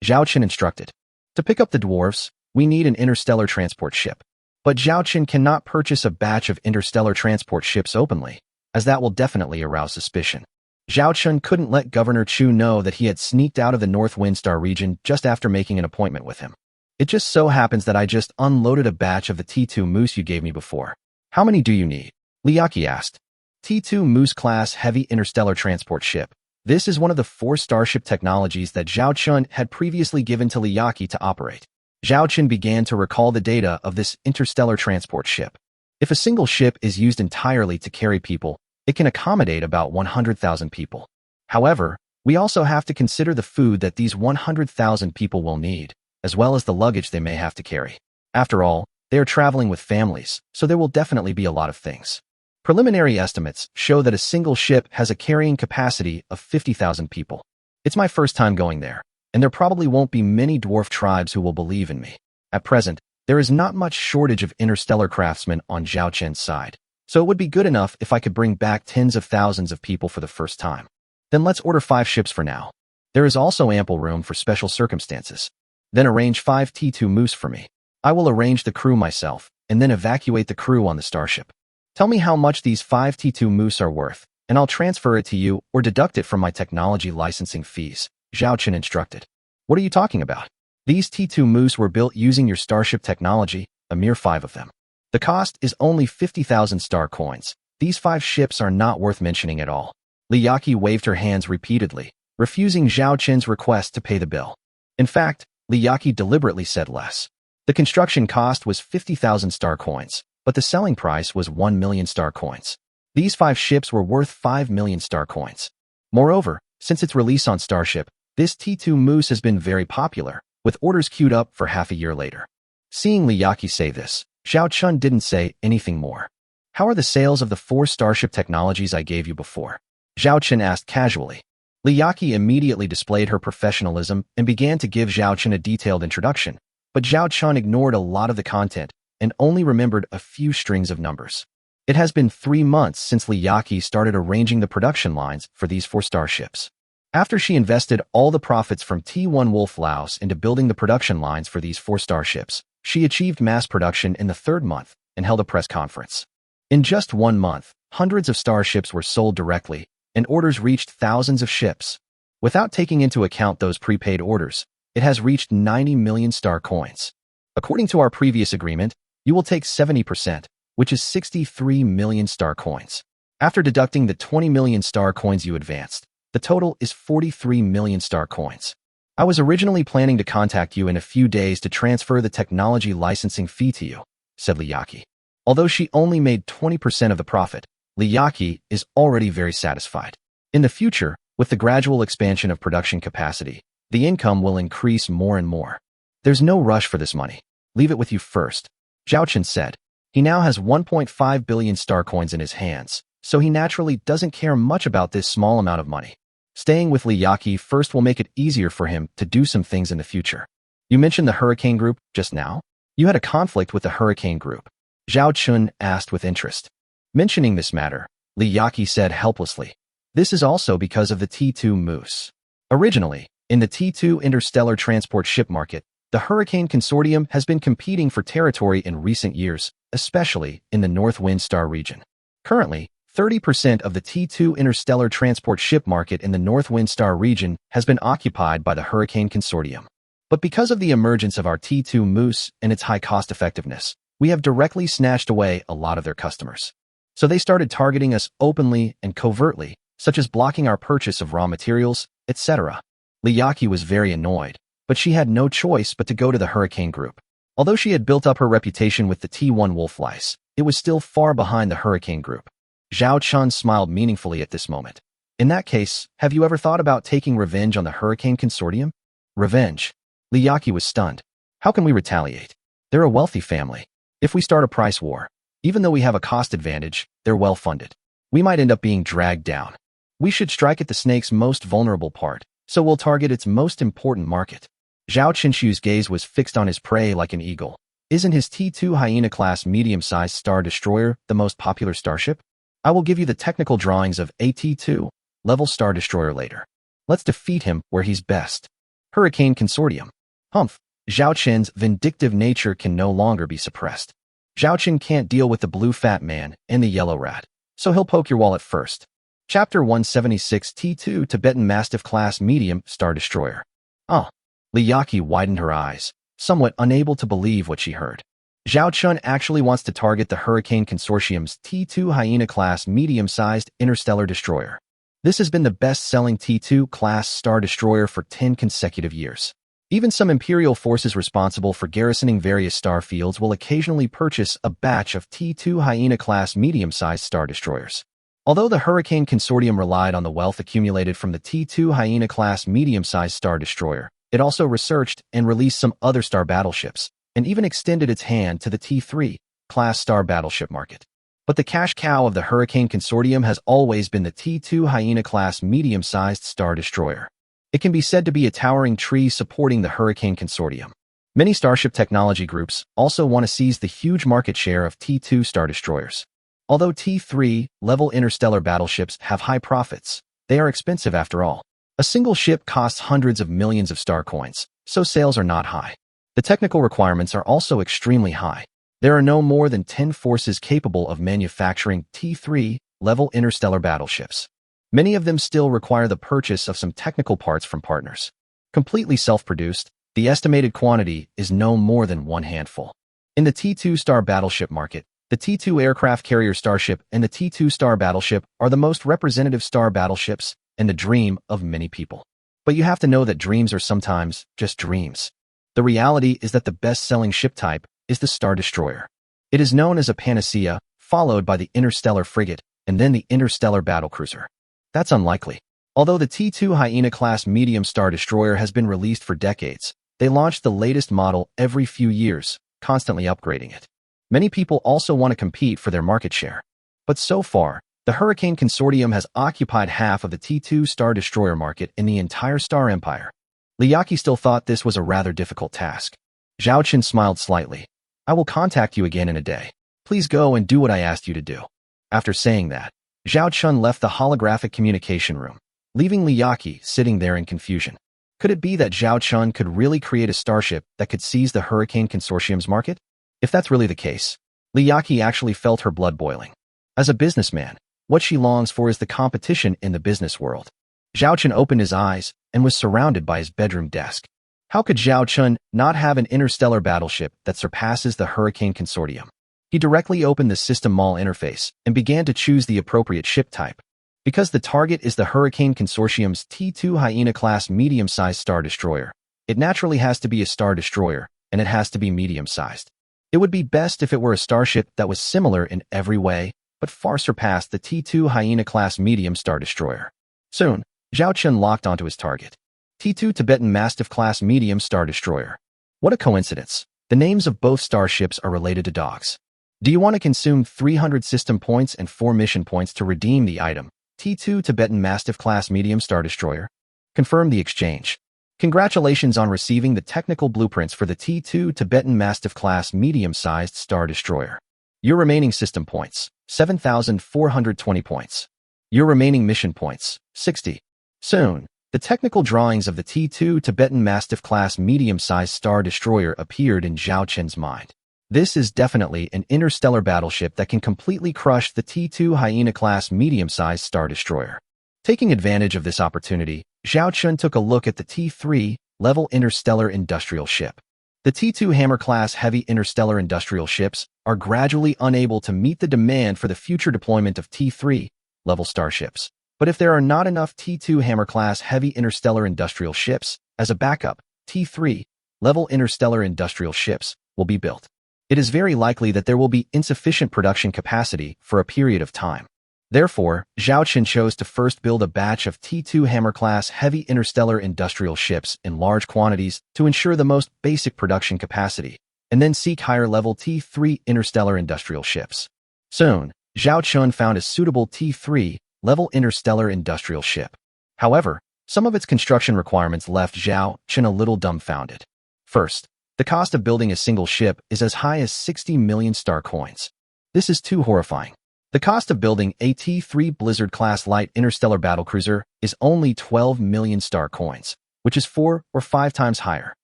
S1: Zhao Chun instructed. To pick up the dwarves, we need an interstellar transport ship. But Zhao Chun cannot purchase a batch of interstellar transport ships openly, as that will definitely arouse suspicion. Zhao Chun couldn't let Governor Chu know that he had sneaked out of the North Windstar region just after making an appointment with him. It just so happens that I just unloaded a batch of the T2 Moose you gave me before. How many do you need? Liaki asked. T2 Moose class heavy interstellar transport ship. This is one of the 4 starship technologies that Zhao Chun had previously given to Liaki to operate. Zhao Chun began to recall the data of this interstellar transport ship. If a single ship is used entirely to carry people, it can accommodate about 100,000 people. However, we also have to consider the food that these 100,000 people will need, as well as the luggage they may have to carry. After all, they are traveling with families, so there will definitely be a lot of things. Preliminary estimates show that a single ship has a carrying capacity of 50,000 people. It's my first time going there, and there probably won't be many dwarf tribes who will believe in me. At present, there is not much shortage of interstellar craftsmen on Zhao Chen's side, so it would be good enough if I could bring back tens of thousands of people for the first time. Then let's order 5 ships for now. There is also ample room for special circumstances. Then arrange 5 T2 Moose for me. I will arrange the crew myself, and then evacuate the crew on the starship. Tell me how much these 5 T2 Moose are worth, and I'll transfer it to you or deduct it from my technology licensing fees, Zhao Chen instructed. What are you talking about? These T2 Moose were built using your starship technology, a mere 5 of them. The cost is only 50,000 star coins. These 5 ships are not worth mentioning at all. Liaki waved her hands repeatedly, refusing Zhao Chen's request to pay the bill. In fact, Liaki deliberately said less. The construction cost was 50,000 star coins, but the selling price was 1 million star coins. These 5 ships were worth 5 million star coins. Moreover, since its release on Starship, this T2 Moose has been very popular, with orders queued up for half a year later. Seeing Liaki say this, Zhao Chun didn't say anything more. How are the sales of the 4 starship technologies I gave you before? Zhao Chen asked casually. Liaki immediately displayed her professionalism and began to give Zhao Chen a detailed introduction, but Zhao Chun ignored a lot of the content and only remembered a few strings of numbers. It has been 3 months since Liaki started arranging the production lines for these 4 starships. After she invested all the profits from T1 Wolf Laos into building the production lines for these 4 starships, she achieved mass production in the 3rd month and held a press conference. In just 1 month, hundreds of starships were sold directly, and orders reached thousands of ships. Without taking into account those prepaid orders, it has reached 90 million star coins. According to our previous agreement, you will take 70%, which is 63 million star coins. After deducting the 20 million star coins you advanced, the total is 43 million star coins. I was originally planning to contact you in a few days to transfer the technology licensing fee to you, said Liaki. Although she only made 20% of the profit, Liaki is already very satisfied. In the future, with the gradual expansion of production capacity, the income will increase more and more. There's no rush for this money. Leave it with you first, Zhao Chen said. He now has 1.5 billion star coins in his hands, so he naturally doesn't care much about this small amount of money. Staying with Liaki first will make it easier for him to do some things in the future. You mentioned the Hurricane Group just now? You had a conflict with the Hurricane Group. Zhao Chun asked with interest. Mentioning this matter, Li Yaqi said helplessly. This is also because of the T2 Moose. Originally, in the T2 interstellar transport ship market, the Hurricane Consortium has been competing for territory in recent years, especially in the North Wind Star region. Currently, 30% of the T2 interstellar transport ship market in the North Wind Star region has been occupied by the Hurricane Consortium. But because of the emergence of our T2 Moose and its high cost-effectiveness, we have directly snatched away a lot of their customers. So they started targeting us openly and covertly, such as blocking our purchase of raw materials, etc. Li Yaqi was very annoyed, but she had no choice but to go to the Hurricane Group. Although she had built up her reputation with the T1 Wolf Lice, it was still far behind the Hurricane Group. Zhao Chun smiled meaningfully at this moment. In that case, have you ever thought about taking revenge on the Hurricane Consortium? Revenge? Li Yaqi was stunned. How can we retaliate? They're a wealthy family. If we start a price war, even though we have a cost advantage, they're well-funded. We might end up being dragged down. We should strike at the snake's most vulnerable part, so we'll target its most important market. Zhao Qinshu's gaze was fixed on his prey like an eagle. Isn't his T2 Hyena-class medium-sized star destroyer the most popular starship? I will give you the technical drawings of a T2 level star destroyer later. Let's defeat him where he's best. Hurricane Consortium. Humph. Zhao Qin's vindictive nature can no longer be suppressed. Zhao Qin can't deal with the blue fat man and the yellow rat, so he'll poke your wallet first. Chapter 176 T2 Tibetan Mastiff Class Medium Star Destroyer. Oh. Li Yaqi widened her eyes, somewhat unable to believe what she heard. Zhao Chun actually wants to target the Hurricane Consortium's T2 Hyena-class medium-sized interstellar destroyer. This has been the best-selling T2 class star destroyer for 10 consecutive years. Even some Imperial forces responsible for garrisoning various star fields will occasionally purchase a batch of T2 Hyena-class medium-sized star destroyers. Although the Hurricane Consortium relied on the wealth accumulated from the T2 Hyena-class medium-sized star destroyer, it also researched and released some other star battleships, and even extended its hand to the T3 class star battleship market. But the cash cow of the Hurricane Consortium has always been the T2 Hyena-class medium-sized star destroyer. It can be said to be a towering tree supporting the Hurricane Consortium. Many starship technology groups also want to seize the huge market share of T2 star destroyers. Although T3-level interstellar battleships have high profits, they are expensive after all. A single ship costs hundreds of millions of star coins, so sales are not high. The technical requirements are also extremely high. There are no more than 10 forces capable of manufacturing T3-level interstellar battleships. Many of them still require the purchase of some technical parts from partners. Completely self-produced, the estimated quantity is no more than one handful. In the T2 star battleship market, the T2 aircraft carrier starship and the T2 star battleship are the most representative star battleships and the dream of many people. But you have to know that dreams are sometimes just dreams. The reality is that the best-selling ship type is the Star Destroyer. It is known as a panacea, followed by the interstellar frigate, and then the interstellar battlecruiser. That's unlikely. Although the T2 Hyena-class medium Star Destroyer has been released for decades, they launched the latest model every few years, constantly upgrading it. Many people also want to compete for their market share. But so far, the Hurricane Consortium has occupied half of the T2 Star Destroyer market in the entire Star Empire. Li Yaqi still thought this was a rather difficult task. Zhao Qin smiled slightly. I will contact you again in a day. Please go and do what I asked you to do. After saying that, Zhao Chun left the holographic communication room, leaving Li Yaqi sitting there in confusion. Could it be that Zhao Chun could really create a starship that could seize the Hurricane Consortium's market? If that's really the case, Li Yaqi actually felt her blood boiling. As a businessman, what she longs for is the competition in the business world. Zhao Chun opened his eyes and was surrounded by his bedroom desk. How could Zhao Chun not have an interstellar battleship that surpasses the Hurricane Consortium? He directly opened the System Mall interface and began to choose the appropriate ship type. Because the target is the Hurricane Consortium's T2 Hyena-class medium-sized star destroyer, it naturally has to be a star destroyer, and it has to be medium-sized. It would be best if it were a starship that was similar in every way, but far surpassed the T2 Hyena-class medium star destroyer. Soon, Zhao Chun locked onto his target. T2 Tibetan Mastiff Class Medium Star Destroyer. What a coincidence. The names of both starships are related to dogs. Do you want to consume 300 system points and 4 mission points to redeem the item, T2 Tibetan Mastiff Class Medium Star Destroyer? Confirm the exchange. Congratulations on receiving the technical blueprints for the T2 Tibetan Mastiff-class medium-sized Star Destroyer. Your remaining system points, 7,420 points. Your remaining mission points, 60. Soon, the technical drawings of the T2 Tibetan Mastiff-class medium-sized Star Destroyer appeared in Zhao Qin's mind. This is definitely an interstellar battleship that can completely crush the T2 Hyena-class medium-sized Star Destroyer. Taking advantage of this opportunity, Zhao Qin took a look at the T3 level interstellar industrial ship. The T2 Hammer-class heavy interstellar industrial ships are gradually unable to meet the demand for the future deployment of T3 level starships. But if there are not enough T2 Hammer-class heavy interstellar industrial ships, as a backup, T3 level interstellar industrial ships will be built. It is very likely that there will be insufficient production capacity for a period of time. Therefore, Zhao Qin chose to first build a batch of T2 Hammer-class heavy interstellar industrial ships in large quantities to ensure the most basic production capacity, and then seek higher-level T3 interstellar industrial ships. Soon, Zhao Qin found a suitable T3 level interstellar industrial ship. However, some of its construction requirements left Zhao Qin a little dumbfounded. First, the cost of building a single ship is as high as 60 million star coins. This is too horrifying. The cost of building a T3 Blizzard-class light interstellar battlecruiser is only 12 million star coins, which is 4 or 5 times higher.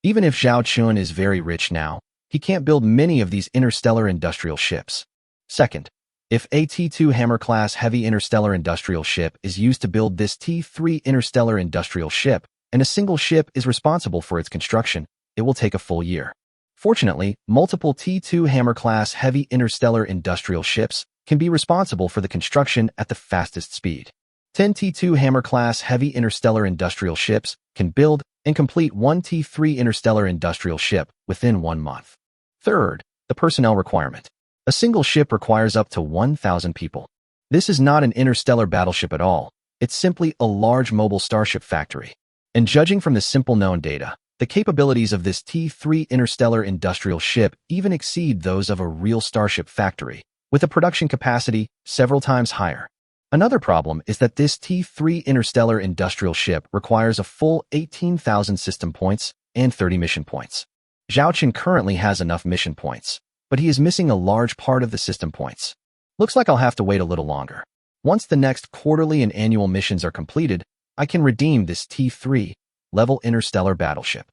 S1: Even if Zhao Qin is very rich now, he can't build many of these interstellar industrial ships. Second, if a T2 Hammer-class heavy interstellar industrial ship is used to build this T3 interstellar industrial ship, and a single ship is responsible for its construction, it will take a full year. Fortunately, multiple T2 Hammer-class heavy interstellar industrial ships can be responsible for the construction at the fastest speed. 10 T2 Hammer-class heavy interstellar industrial ships can build and complete one T3 interstellar industrial ship within 1 month. Third, the personnel requirement. A single ship requires up to 1,000 people. This is not an interstellar battleship at all. It's simply a large mobile starship factory. And judging from the simple known data, the capabilities of this T3 interstellar industrial ship even exceed those of a real starship factory, with a production capacity several times higher. Another problem is that this T3 interstellar industrial ship requires a full 18,000 system points and 30 mission points. Zhao Qin currently has enough mission points, but he is missing a large part of the system points. Looks like I'll have to wait a little longer. Once the next quarterly and annual missions are completed, I can redeem this T3 level interstellar battleship.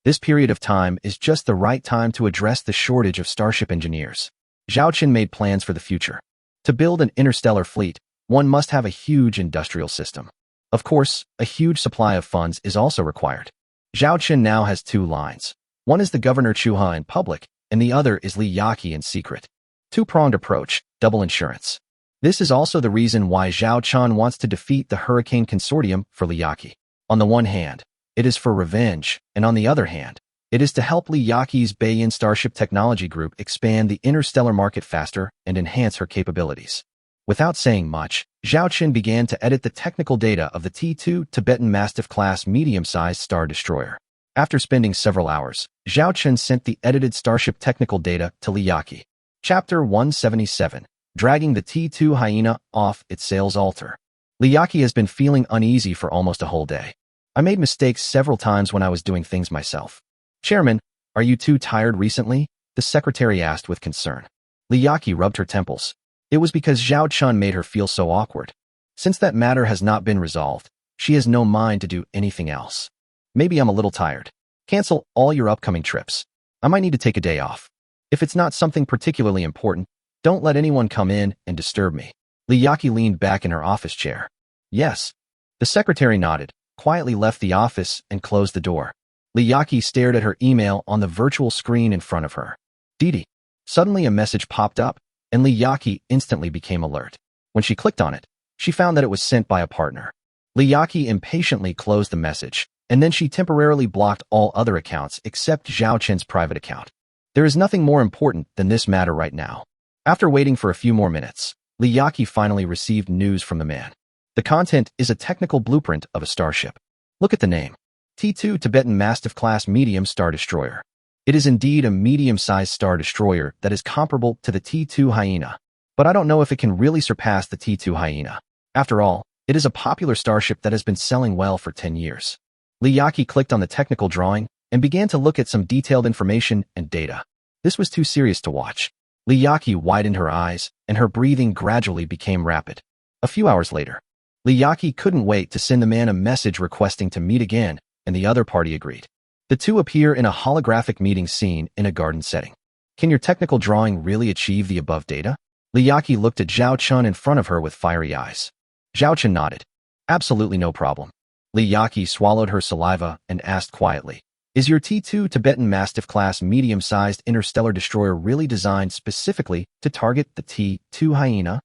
S1: This period of time is just the right time to address the shortage of starship engineers. Zhao Qin made plans for the future. To build an interstellar fleet, one must have a huge industrial system. Of course, a huge supply of funds is also required. Zhao Qin now has 2 lines. One is the Governor Chuha in public, and the other is Li Yaqi in secret. Two-pronged approach, double insurance. This is also the reason why Zhao Qin wants to defeat the Hurricane Consortium for Li Yaqi. On the one hand, it is for revenge, and on the other hand, it is to help Li Yaqi's Bayan Starship Technology Group expand the interstellar market faster and enhance her capabilities. Without saying much, Zhao Qin began to edit the technical data of the T2 Tibetan Mastiff-class medium-sized Star Destroyer. After spending several hours, Zhao Qin sent the edited starship technical data to Li Yaqi. Chapter 177, Dragging the T2 Hyena Off Its Sails Altar. Li Yaqi has been feeling uneasy for almost a whole day. I made mistakes several times when I was doing things myself. Chairman, are you too tired recently? The secretary asked with concern. Li Yaqi rubbed her temples. It was because Zhao Qin made her feel so awkward. Since that matter has not been resolved, she has no mind to do anything else. Maybe I'm a little tired. Cancel all your upcoming trips. I might need to take a day off. If it's not something particularly important, don't let anyone come in and disturb me. Li Yaqi leaned back in her office chair. Yes. The secretary nodded, quietly left the office and closed the door. Li Yaqi stared at her email on the virtual screen in front of her. Didi. Suddenly a message popped up, and Li Yaqi instantly became alert. When she clicked on it, she found that it was sent by a partner. Li Yaqi impatiently closed the message, and then she temporarily blocked all other accounts except Zhao Qin's private account. There is nothing more important than this matter right now. After waiting for a few more minutes, Li Yaqi finally received news from the man. The content is a technical blueprint of a starship. Look at the name. T2 Tibetan Mastiff-class medium Star Destroyer. It is indeed a medium-sized Star Destroyer that is comparable to the T2 Hyena, but I don't know if it can really surpass the T2 Hyena. After all, it is a popular starship that has been selling well for 10 years. Liyaki clicked on the technical drawing and began to look at some detailed information and data. This was too serious to watch. Liyaki widened her eyes, and her breathing gradually became rapid. A few hours later, Liyaki couldn't wait to send the man a message requesting to meet again, and the other party agreed. The two appear in a holographic meeting scene in a garden setting. Can your technical drawing really achieve the above data? Liyaki looked at Zhao Chun in front of her with fiery eyes. Zhao Chun nodded. Absolutely no problem. Liyaki swallowed her saliva and asked quietly, is your T2 Tibetan Mastiff class medium-sized interstellar destroyer really designed specifically to target the T2 hyena?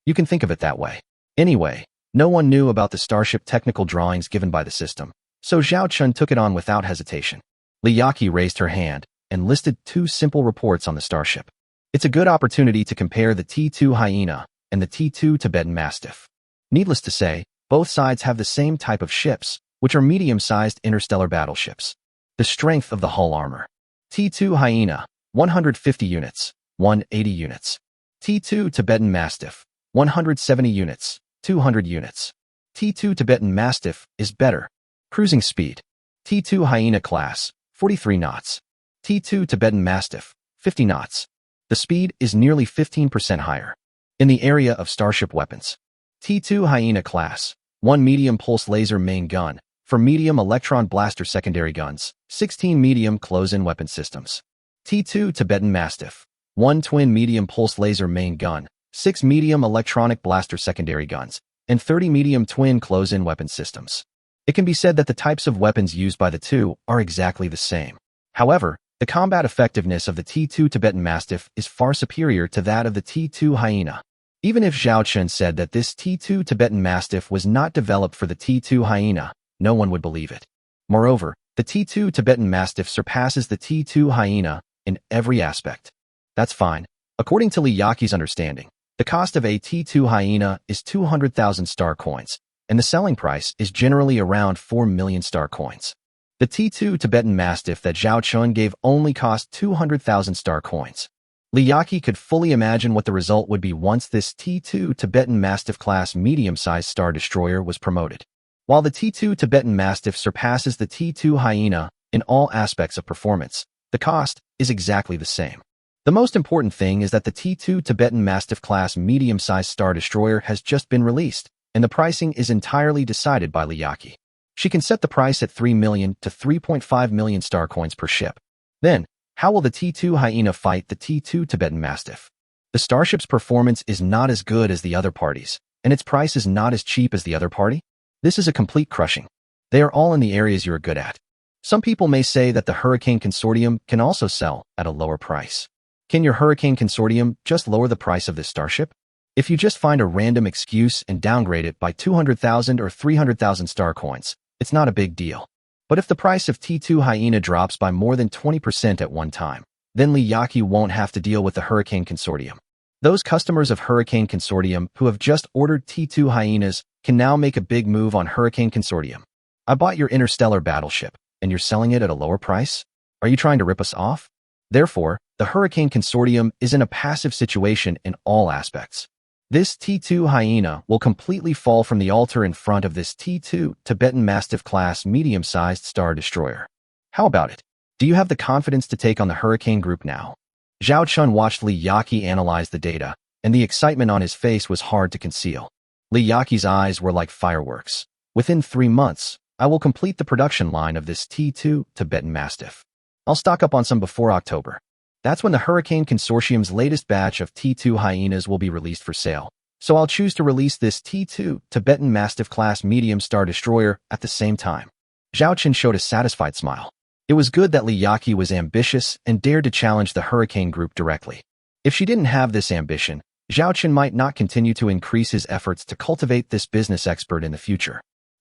S1: You can think of it that way. Anyway, no one knew about the starship technical drawings given by the system, so Zhao Chun took it on without hesitation. Liyaki raised her hand and listed 2 simple reports on the starship. It's a good opportunity to compare the T2 hyena and the T2 Tibetan Mastiff. Needless to say, both sides have the same type of ships, which are medium-sized interstellar battleships. The strength of the hull armor. T2 Hyena, 150 units, 180 units. T2 Tibetan Mastiff, 170 units, 200 units. T2 Tibetan Mastiff is better. Cruising speed. T2 Hyena class, 43 knots. T2 Tibetan Mastiff, 50 knots. The speed is nearly 15% higher. In the area of starship weapons. T2 Hyena class, 1 medium pulse laser main gun, for medium electron blaster secondary guns, 16 medium close-in weapon systems. T2 Tibetan Mastiff, 1 twin medium pulse laser main gun, 6 medium electronic blaster secondary guns, and 30 medium twin close-in weapon systems. It can be said that the types of weapons used by the two are exactly the same. However, the combat effectiveness of the T2 Tibetan Mastiff is far superior to that of the T2 Hyena. Even if Zhao Chun said that this T2 Tibetan Mastiff was not developed for the T2 Hyena, no one would believe it. Moreover, the T2 Tibetan Mastiff surpasses the T2 Hyena in every aspect. That's fine. According to Liyaki's understanding, the cost of a T2 Hyena is 200,000 star coins, and the selling price is generally around 4 million star coins. The T2 Tibetan Mastiff that Zhao Chun gave only cost 200,000 star coins. Liyaki could fully imagine what the result would be once this T2 Tibetan Mastiff class medium-sized star destroyer was promoted. While the T2 Tibetan Mastiff surpasses the T2 Hyena in all aspects of performance, the cost is exactly the same. The most important thing is that the T2 Tibetan Mastiff class medium-sized star destroyer has just been released, and the pricing is entirely decided by Liyaki. She can set the price at 3 million to 3.5 million star coins per ship. Then, how will the T2 Hyena fight the T2 Tibetan Mastiff? The starship's performance is not as good as the other parties, and its price is not as cheap as the other party. This is a complete crushing. They are all in the areas you're good at. Some people may say that the Hurricane Consortium can also sell at a lower price. Can your Hurricane Consortium just lower the price of this starship? If you just find a random excuse and downgrade it by 200,000 or 300,000 star coins, it's not a big deal. But if the price of T2 Hyena drops by more than 20% at one time, then Liyaki won't have to deal with the Hurricane Consortium. Those customers of Hurricane Consortium who have just ordered T2 Hyenas can now make a big move on Hurricane Consortium. I bought your interstellar battleship, and you're selling it at a lower price? Are you trying to rip us off? Therefore, the Hurricane Consortium is in a passive situation in all aspects. This T2 Hyena will completely fall from the altar in front of this T2 Tibetan Mastiff class medium-sized star destroyer. How about it? Do you have the confidence to take on the Hurricane group now? Zhao Chun watched Liyaki analyze the data, and the excitement on his face was hard to conceal. Liyaki's eyes were like fireworks. Within 3 months, I will complete the production line of this T2 Tibetan Mastiff. I'll stock up on some before October. That's when the Hurricane Consortium's latest batch of T2 Hyenas will be released for sale. So I'll choose to release this T2 Tibetan Mastiff class medium star destroyer at the same time. Zhao Chun showed a satisfied smile. It was good that Liyaki was ambitious and dared to challenge the Hurricane group directly. If she didn't have this ambition, Zhao Chun might not continue to increase his efforts to cultivate this business expert in the future.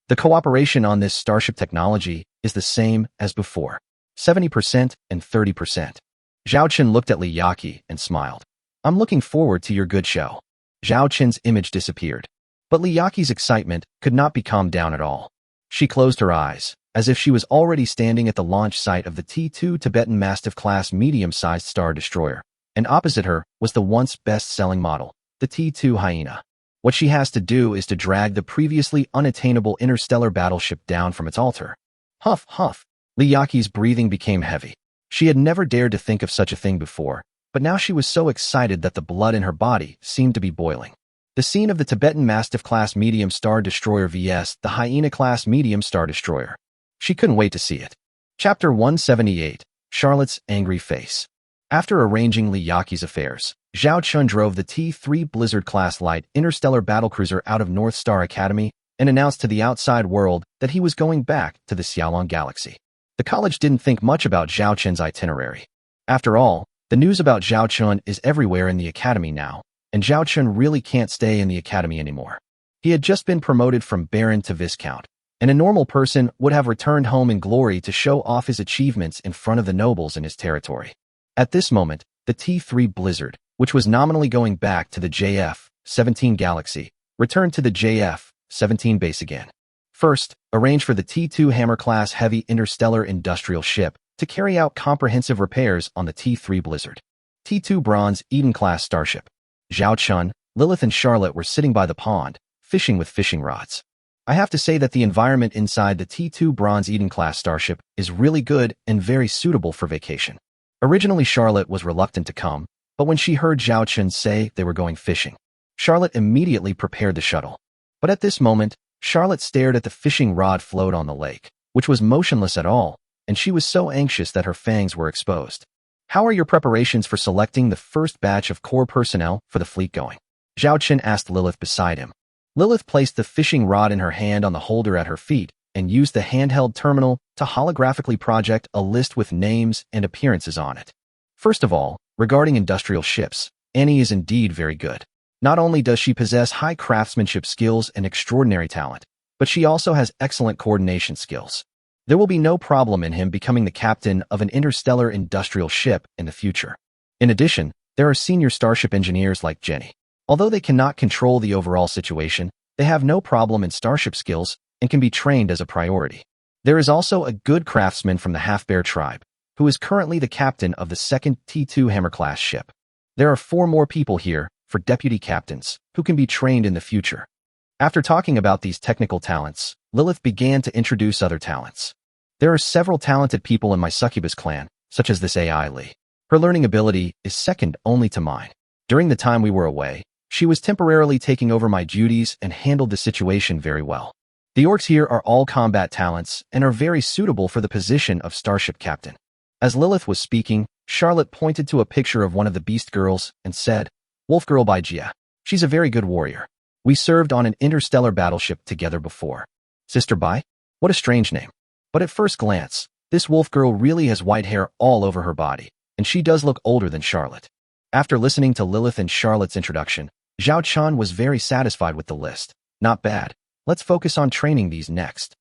S1: The cooperation on this starship technology is the same as before, 70% and 30%. Zhao Chun looked at Liyaki and smiled. I'm looking forward to your good show. Zhao Chun's image disappeared, but Liyaki's excitement could not be calmed down at all. She closed her eyes, as if she was already standing at the launch site of the T2 Tibetan Mastiff class medium-sized star destroyer, and opposite her was the once best-selling model, the T2 Hyena. What she has to do is to drag the previously unattainable interstellar battleship down from its altar. Huff, huff. Liyaki's breathing became heavy. She had never dared to think of such a thing before, but now she was so excited that the blood in her body seemed to be boiling. The scene of the Tibetan Mastiff-class medium star destroyer vs. the Hyena-class medium star destroyer. She couldn't wait to see it. Chapter 178, Charlotte's Angry Face. After arranging Liyaki's affairs, Zhao Chun drove the T-3 Blizzard-class light interstellar battlecruiser out of North Star Academy and announced to the outside world that he was going back to the Xiaolong Galaxy. The college didn't think much about Zhao Chun's itinerary. After all, the news about Zhao Chun is everywhere in the academy now, and Zhao Chun really can't stay in the academy anymore. He had just been promoted from Baron to Viscount, and a normal person would have returned home in glory to show off his achievements in front of the nobles in his territory. At this moment, the T-3 Blizzard, which was nominally going back to the JF-17 Galaxy, returned to the JF-17 base again. First, arrange for the T-2 Hammer-class heavy interstellar industrial ship to carry out comprehensive repairs on the T-3 Blizzard. T-2 Bronze Eden-class starship. Zhao Chun, Lilith and Charlotte were sitting by the pond, fishing with fishing rods. I have to say that the environment inside the T-2 Bronze Eden-class starship is really good and very suitable for vacation. Originally Charlotte was reluctant to come, but when she heard Zhao Chun say they were going fishing, Charlotte immediately prepared the shuttle. But at this moment, Charlotte stared at the fishing rod float on the lake, which was motionless at all, and she was so anxious that her fangs were exposed. How are your preparations for selecting the first batch of core personnel for the fleet going? Zhao Chun asked Lilith beside him. Lilith placed the fishing rod in her hand on the holder at her feet and used the handheld terminal to holographically project a list with names and appearances on it. First of all, regarding industrial ships, Annie is indeed very good. Not only does she possess high craftsmanship skills and extraordinary talent, but she also has excellent coordination skills. There will be no problem in him becoming the captain of an interstellar industrial ship in the future. In addition, there are senior starship engineers like Jenny. Although they cannot control the overall situation, they have no problem in starship skills and can be trained as a priority. There is also a good craftsman from the Half-Bear tribe, who is currently the captain of the second T-2 Hammer-class ship. There are 4 more people here for deputy captains, who can be trained in the future. After talking about these technical talents, Lilith began to introduce other talents. There are several talented people in my succubus clan, such as this AI Lee. Her learning ability is second only to mine. During the time we were away, she was temporarily taking over my duties and handled the situation very well. The orcs here are all combat talents and are very suitable for the position of starship captain. As Lilith was speaking, Charlotte pointed to a picture of one of the beast girls and said, Wolf Girl by Jia. She's a very good warrior. We served on an interstellar battleship together before. Sister Bai? What a strange name. But at first glance, this wolf girl really has white hair all over her body, and she does look older than Charlotte. After listening to Lilith and Charlotte's introduction, Zhao Chun was very satisfied with the list. Not bad. Let's focus on training these next.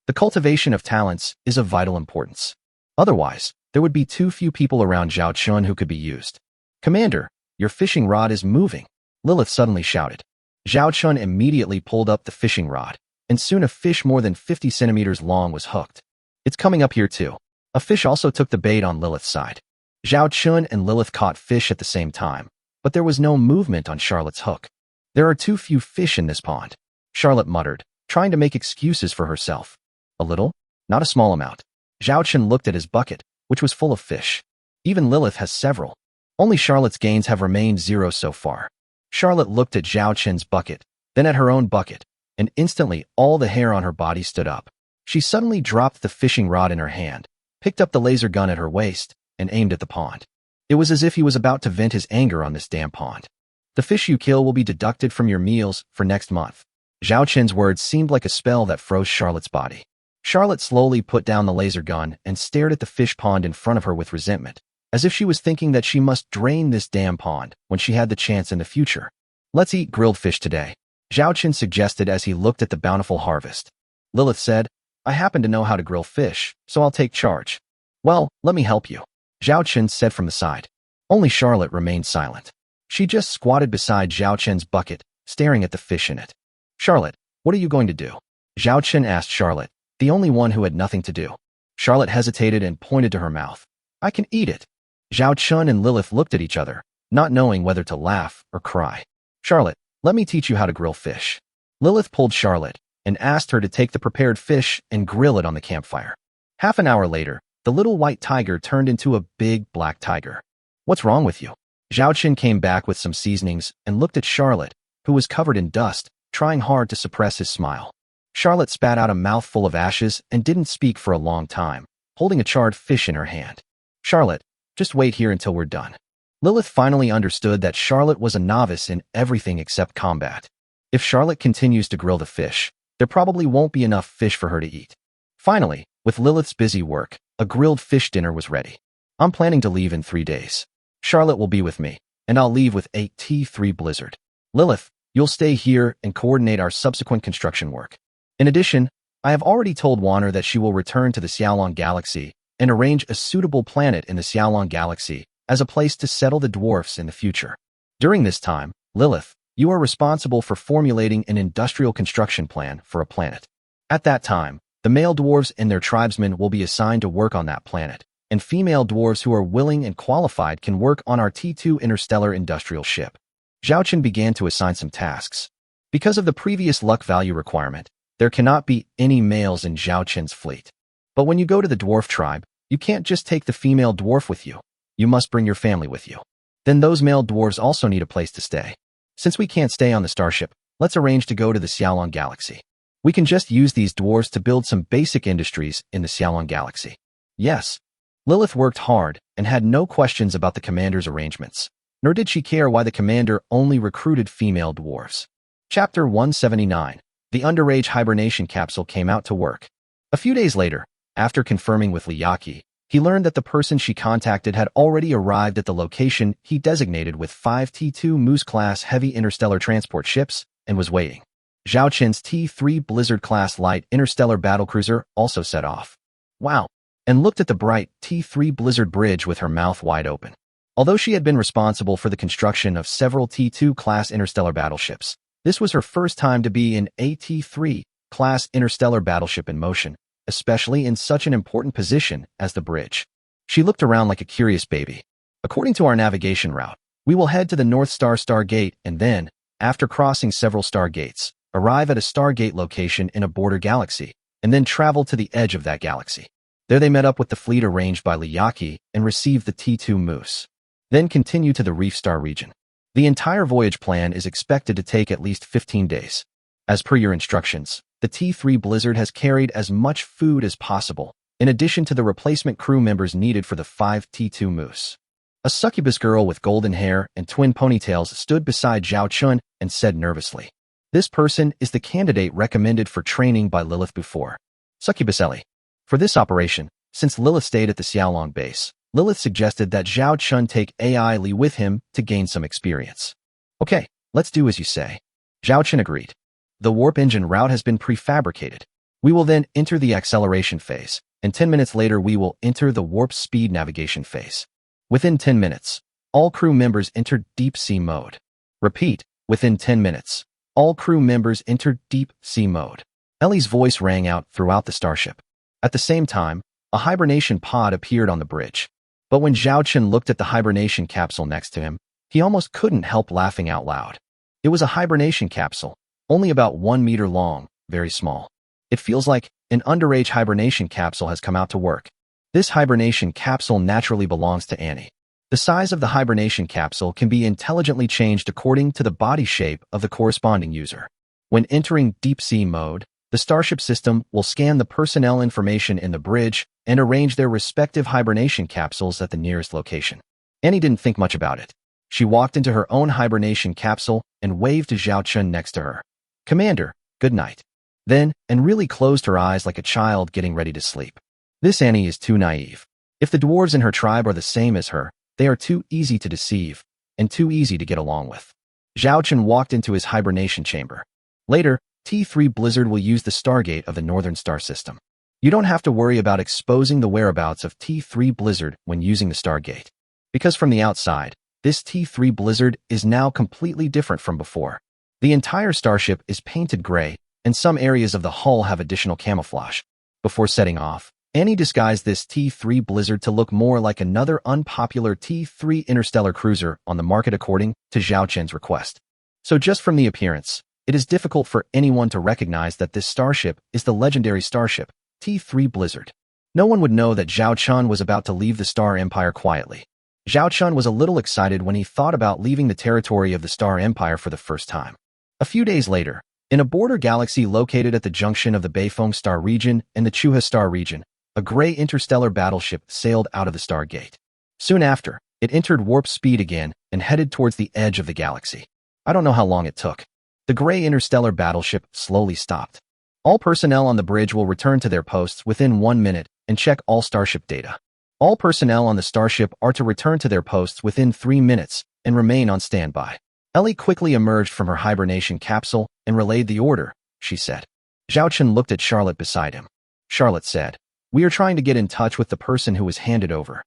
S1: The cultivation of talents is of vital importance. Otherwise, there would be too few people around Zhao Chun who could be used. Commander, your fishing rod is moving, Lilith suddenly shouted. Zhao Chun immediately pulled up the fishing rod, and soon a fish more than 50 centimeters long was hooked. It's coming up here too. A fish also took the bait on Lilith's side. Zhao Chun and Lilith caught fish at the same time, but there was no movement on Charlotte's hook. There are too few fish in this pond, Charlotte muttered, trying to make excuses for herself. A little? Not a small amount. Zhao Chun looked at his bucket, which was full of fish. Even Lilith has several. Only Charlotte's gains have remained 0 so far. Charlotte looked at Zhao Chun's bucket, then at her own bucket, and instantly all the hair on her body stood up. She suddenly dropped the fishing rod in her hand, picked up the laser gun at her waist, and aimed at the pond. It was as if he was about to vent his anger on this damn pond. The fish you kill will be deducted from your meals for next month. Zhao Chun's words seemed like a spell that froze Charlotte's body. Charlotte slowly put down the laser gun and stared at the fish pond in front of her with resentment, as if she was thinking that she must drain this damn pond when she had the chance in the future. Let's eat grilled fish today, Zhao Chun suggested as he looked at the bountiful harvest. Lilith said, I happen to know how to grill fish, so I'll take charge. Well, let me help you, Zhao Chun said from the side. Only Charlotte remained silent. She just squatted beside Zhao Chun's bucket, staring at the fish in it. Charlotte, what are you going to do? Zhao Chun asked Charlotte, the only one who had nothing to do. Charlotte hesitated and pointed to her mouth. I can eat it. Zhao Chun and Lilith looked at each other, not knowing whether to laugh or cry. Charlotte, let me teach you how to grill fish. Lilith pulled Charlotte and asked her to take the prepared fish and grill it on the campfire. Half an hour later, the little white tiger turned into a big black tiger. What's wrong with you? Zhao Qin came back with some seasonings and looked at Charlotte, who was covered in dust, trying hard to suppress his smile. Charlotte spat out a mouthful of ashes and didn't speak for a long time, holding a charred fish in her hand. Charlotte, just wait here until we're done. Lilith finally understood that Charlotte was a novice in everything except combat. If Charlotte continues to grill the fish, there probably won't be enough fish for her to eat. Finally, with Lilith's busy work, a grilled fish dinner was ready. I'm planning to leave in 3 days. Charlotte will be with me, and I'll leave with a T3 Blizzard. Lilith, you'll stay here and coordinate our subsequent construction work. In addition, I have already told Warner that she will return to the Xiaolong Galaxy and arrange a suitable planet in the Xiaolong Galaxy as a place to settle the dwarfs in the future. During this time, Lilith, you are responsible for formulating an industrial construction plan for a planet. At that time, the male dwarves and their tribesmen will be assigned to work on that planet, and female dwarves who are willing and qualified can work on our T2 interstellar industrial ship. Zhao Qin began to assign some tasks. Because of the previous luck value requirement, there cannot be any males in Zhao Qin's fleet. But when you go to the dwarf tribe, you can't just take the female dwarf with you. You must bring your family with you. Then those male dwarves also need a place to stay. Since we can't stay on the starship, let's arrange to go to the Xiaolong Galaxy. We can just use these dwarves to build some basic industries in the Xiaolong Galaxy. Yes. Lilith worked hard and had no questions about the commander's arrangements, nor did she care why the commander only recruited female dwarves. Chapter 179. The underage hibernation capsule came out to work. A few days later, after confirming with Liyaki, he learned that the person she contacted had already arrived at the location he designated with 5 T2 Moose-class heavy interstellar transport ships and was waiting. Zhao Qin's T3 Blizzard-class light interstellar battlecruiser also set off. Wow! And looked at the bright T3 Blizzard bridge with her mouth wide open. Although she had been responsible for the construction of several T2-class interstellar battleships, this was her first time to be in a T3-class interstellar battleship in motion, especially in such an important position as the bridge. She looked around like a curious baby. According to our navigation route, we will head to the North Star Stargate and then, after crossing several stargates, arrive at a Stargate location in a border galaxy, and then travel to the edge of that galaxy. There they met up with the fleet arranged by Liyaki and received the T2 Moose. Then continue to the Reef Star region. The entire voyage plan is expected to take at least 15 days. As per your instructions, the T3 Blizzard has carried as much food as possible, in addition to the replacement crew members needed for the 5 T2 Moose. A succubus girl with golden hair and twin ponytails stood beside Zhao Qin and said nervously, "This person is the candidate recommended for training by Lilith before. Succubus Ellie. For this operation, since Lilith stayed at the Xiaolong base, Lilith suggested that Zhao Qin take AI Li with him to gain some experience. Okay, let's do as you say." Zhao Qin agreed. The warp engine route has been prefabricated. We will then enter the acceleration phase, and 10 minutes later we will enter the warp speed navigation phase. Within 10 minutes, all crew members enter deep sea mode. Repeat, within 10 minutes, all crew members enter deep sea mode. Ellie's voice rang out throughout the starship. At the same time, a hibernation pod appeared on the bridge. But when Zhao Qin looked at the hibernation capsule next to him, he almost couldn't help laughing out loud. It was a hibernation capsule, only about 1 meter long, very small. It feels like an underage hibernation capsule has come out to work. This hibernation capsule naturally belongs to Annie. The size of the hibernation capsule can be intelligently changed according to the body shape of the corresponding user. When entering deep sea mode, the starship system will scan the personnel information in the bridge and arrange their respective hibernation capsules at the nearest location. Annie didn't think much about it. She walked into her own hibernation capsule and waved to Zhao Qin next to her. "Commander, good night." Then, and really closed her eyes like a child getting ready to sleep. This Annie is too naive. If the dwarves in her tribe are the same as her, they are too easy to deceive and too easy to get along with. Zhao Qin walked into his hibernation chamber. Later, T3 Blizzard will use the Stargate of the Northern Star System. You don't have to worry about exposing the whereabouts of T3 Blizzard when using the Stargate. Because from the outside, this T3 Blizzard is now completely different from before. The entire starship is painted gray, and some areas of the hull have additional camouflage. Before setting off, Annie disguised this T3 Blizzard to look more like another unpopular T3 interstellar cruiser on the market according to Zhao Qin's request. So just from the appearance, it is difficult for anyone to recognize that this starship is the legendary starship, T3 Blizzard. No one would know that Zhao Chun was about to leave the Star Empire quietly. Zhao Chun was a little excited when he thought about leaving the territory of the Star Empire for the first time. A few days later, in a border galaxy located at the junction of the Beifeng Star region and the Chuha Star region, a gray interstellar battleship sailed out of the Stargate. Soon after, it entered warp speed again and headed towards the edge of the galaxy. I don't know how long it took. The gray interstellar battleship slowly stopped. All personnel on the bridge will return to their posts within 1 minute and check all starship data. All personnel on the starship are to return to their posts within 3 minutes and remain on standby. Ellie quickly emerged from her hibernation capsule and relayed the order, she said. Zhao Chun looked at Charlotte beside him. Charlotte said, "We are trying to get in touch with the person who was handed over."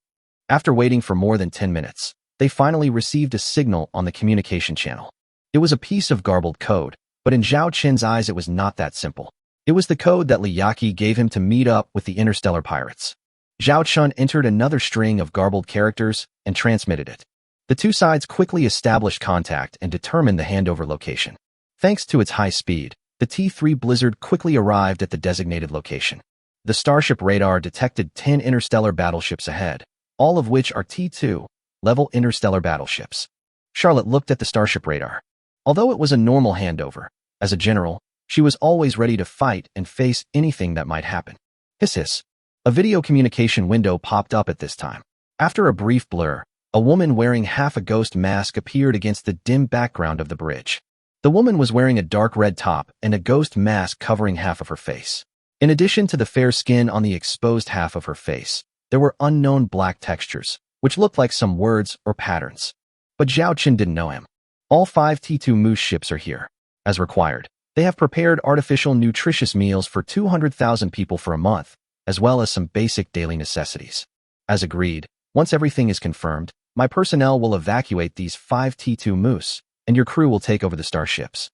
S1: After waiting for more than 10 minutes, they finally received a signal on the communication channel. It was a piece of garbled code, but in Zhao Chen's eyes it was not that simple. It was the code that Liyaki gave him to meet up with the interstellar pirates. Zhao Chun entered another string of garbled characters and transmitted it. The two sides quickly established contact and determined the handover location. Thanks to its high speed, the T-3 Blizzard quickly arrived at the designated location. The starship radar detected 10 interstellar battleships ahead, all of which are T-2-level interstellar battleships. Charlotte looked at the starship radar. Although it was a normal handover, as a general, she was always ready to fight and face anything that might happen. Hiss hiss. A video communication window popped up at this time. After a brief blur, a woman wearing half a ghost mask appeared against the dim background of the bridge. The woman was wearing a dark red top and a ghost mask covering half of her face. In addition to the fair skin on the exposed half of her face, there were unknown black textures, which looked like some words or patterns. But Zhao Chun didn't know him. All 5 T2 Moose ships are here. As required, they have prepared artificial nutritious meals for 200,000 people for a month, as well as some basic daily necessities. As agreed, once everything is confirmed, my personnel will evacuate these 5 T2 Moose, and your crew will take over the starships.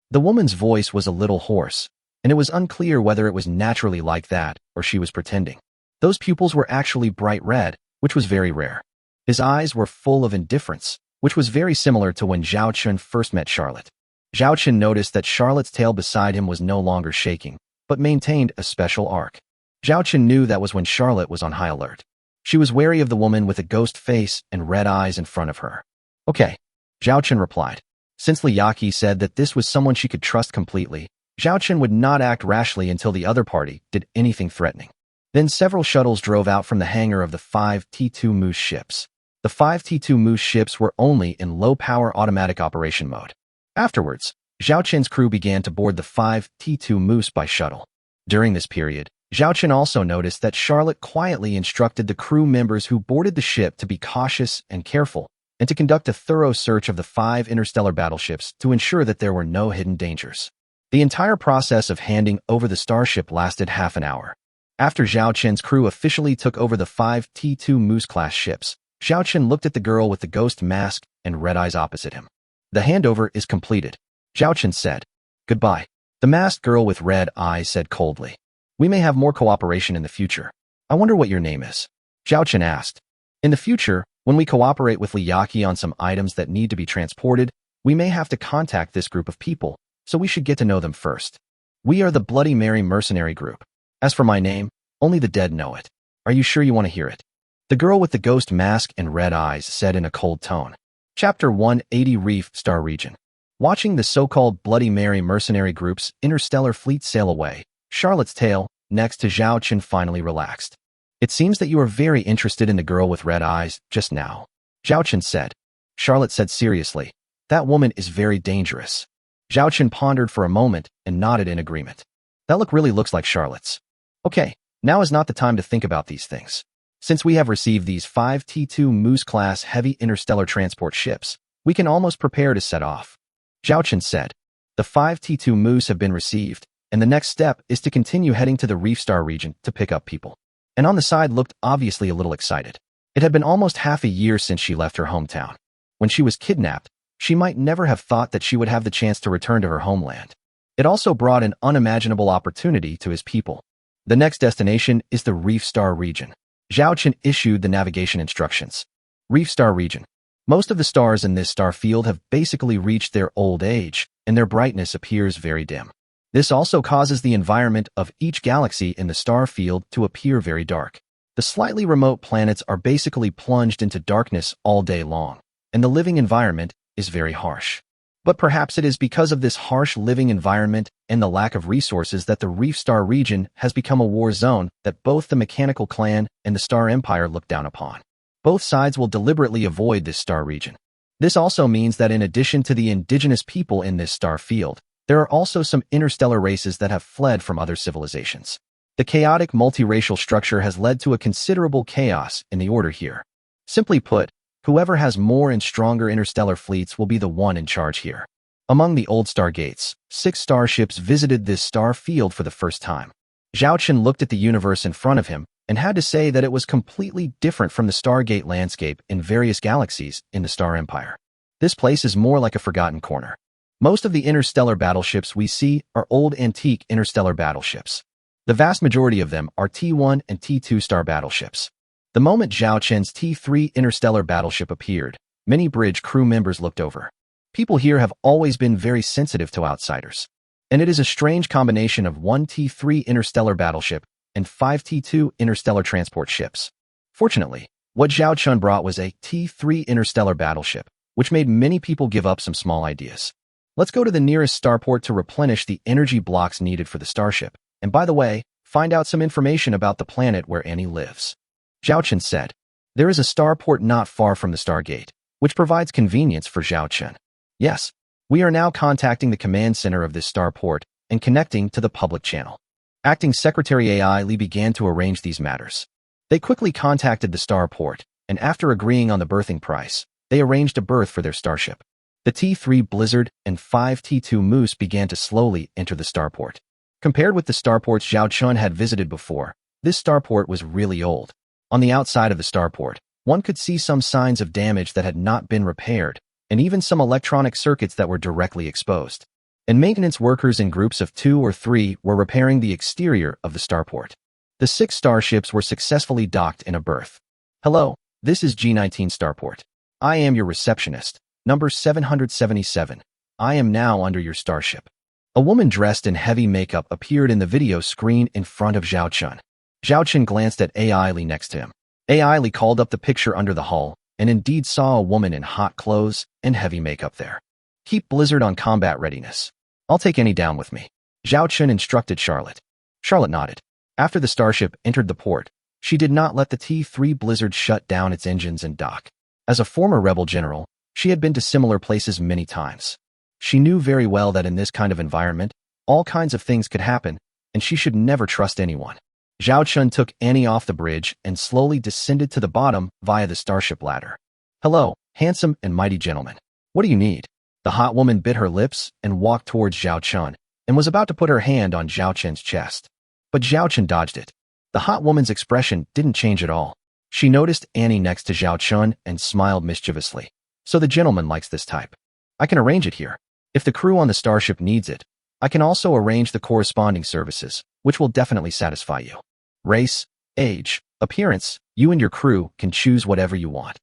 S1: The woman's voice was a little hoarse, and it was unclear whether it was naturally like that or she was pretending. Those pupils were actually bright red, which was very rare. His eyes were full of indifference, which was very similar to when Zhao Chun first met Charlotte. Zhao Chun noticed that Charlotte's tail beside him was no longer shaking, but maintained a special arc. Zhao Chun knew that was when Charlotte was on high alert. She was wary of the woman with a ghost face and red eyes in front of her. Okay, Zhao Chun replied. Since Liyaki said that this was someone she could trust completely, Zhao Chun would not act rashly until the other party did anything threatening. Then several shuttles drove out from the hangar of the 5 T2 Moose ships. The 5 T2 Moose ships were only in low-power automatic operation mode. Afterwards, Zhao Chun's crew began to board the 5 T2 Moose by shuttle. During this period, Zhao Chun also noticed that Charlotte quietly instructed the crew members who boarded the ship to be cautious and careful, and to conduct a thorough search of the 5 interstellar battleships to ensure that there were no hidden dangers. The entire process of handing over the starship lasted half an hour. After Zhao Chun's crew officially took over the 5 T2 Moose-class ships, Zhao Chun looked at the girl with the ghost mask and red eyes opposite him. The handover is completed, Zhao Chun said. Goodbye. The masked girl with red eyes said coldly. We may have more cooperation in the future. I wonder what your name is. Zhao Chun asked. In the future, when we cooperate with Liyaki on some items that need to be transported, we may have to contact this group of people, so we should get to know them first. We are the Bloody Mary mercenary group. As for my name, only the dead know it. Are you sure you want to hear it? The girl with the ghost mask and red eyes said in a cold tone. Chapter 180 Reef Star Region. Watching the so-called Bloody Mary mercenary group's interstellar fleet sail away, Charlotte's tail, next to Zhao Chun, finally relaxed. It seems that you are very interested in the girl with red eyes just now, Zhao Chun said. Charlotte said seriously, that woman is very dangerous. Zhao Chun pondered for a moment and nodded in agreement. That look really looks like Charlotte's. Okay, now is not the time to think about these things. Since we have received these 5 T2 Moose-class heavy interstellar transport ships, we can almost prepare to set off. Zhao Chun said. The 5 T2 Moose have been received, and the next step is to continue heading to the Reef Star region to pick up people. And on the side looked obviously a little excited. It had been almost half a year since she left her hometown. When she was kidnapped, she might never have thought that she would have the chance to return to her homeland. It also brought an unimaginable opportunity to his people. The next destination is the Reef Star region. Zhao Chun issued the navigation instructions. Reef Star region. Most of the stars in this star field have basically reached their old age, and their brightness appears very dim. This also causes the environment of each galaxy in the star field to appear very dark. The slightly remote planets are basically plunged into darkness all day long, and the living environment is very harsh. But perhaps it is because of this harsh living environment and the lack of resources that the Reef Star region has become a war zone that both the Mechanical Clan and the Star Empire look down upon. Both sides will deliberately avoid this star region. This also means that in addition to the indigenous people in this star field, there are also some interstellar races that have fled from other civilizations. The chaotic multiracial structure has led to a considerable chaos in the order here. Simply put, whoever has more and stronger interstellar fleets will be the one in charge here. Among the old stargates, 6 starships visited this star field for the first time. Zhao Chen looked at the universe in front of him and had to say that it was completely different from the Stargate landscape in various galaxies in the Star Empire. This place is more like a forgotten corner. Most of the interstellar battleships we see are old antique interstellar battleships. The vast majority of them are T1 and T2 star battleships. The moment Zhao Chen's T3 interstellar battleship appeared, many bridge crew members looked over. People here have always been very sensitive to outsiders. And it is a strange combination of 1 T3 interstellar battleship and 5 T2 interstellar transport ships. Fortunately, what Zhao Chen brought was a T3 interstellar battleship, which made many people give up some small ideas. Let's go to the nearest starport to replenish the energy blocks needed for the starship. And by the way, find out some information about the planet where Annie lives. Zhao Chen said, there is a starport not far from the Stargate, which provides convenience for Zhao Chen. Yes, we are now contacting the command center of this starport and connecting to the public channel. Acting Secretary AI Li began to arrange these matters. They quickly contacted the starport, and after agreeing on the berthing price, they arranged a berth for their starship. The T3 Blizzard and 5 T2 Moose began to slowly enter the starport. Compared with the starports Zhao Chen had visited before, this starport was really old. On the outside of the starport, one could see some signs of damage that had not been repaired, and even some electronic circuits that were directly exposed. And maintenance workers in groups of 2 or 3 were repairing the exterior of the starport. The 6 starships were successfully docked in a berth. Hello, this is G19 Starport. I am your receptionist, number 777. I am now under your starship. A woman dressed in heavy makeup appeared in the video screen in front of Zhao Chen. Zhao Chen glanced at AI Li next to him. AI Li called up the picture under the hull and indeed saw a woman in hot clothes and heavy makeup there. Keep Blizzard on combat readiness. I'll take any down with me. Zhao Chen instructed Charlotte. Charlotte nodded. After the starship entered the port, she did not let the T3 Blizzard shut down its engines and dock. As a former rebel general, she had been to similar places many times. She knew very well that in this kind of environment, all kinds of things could happen, and she should never trust anyone. Zhao Chen took Annie off the bridge and slowly descended to the bottom via the starship ladder. Hello, handsome and mighty gentleman. What do you need? The hot woman bit her lips and walked towards Zhao Chen and was about to put her hand on Zhao Chen's chest. But Zhao Chen dodged it. The hot woman's expression didn't change at all. She noticed Annie next to Zhao Chen and smiled mischievously. So the gentleman likes this type. I can arrange it here. If the crew on the starship needs it, I can also arrange the corresponding services, which will definitely satisfy you. Race, age, appearance, you and your crew can choose whatever you want.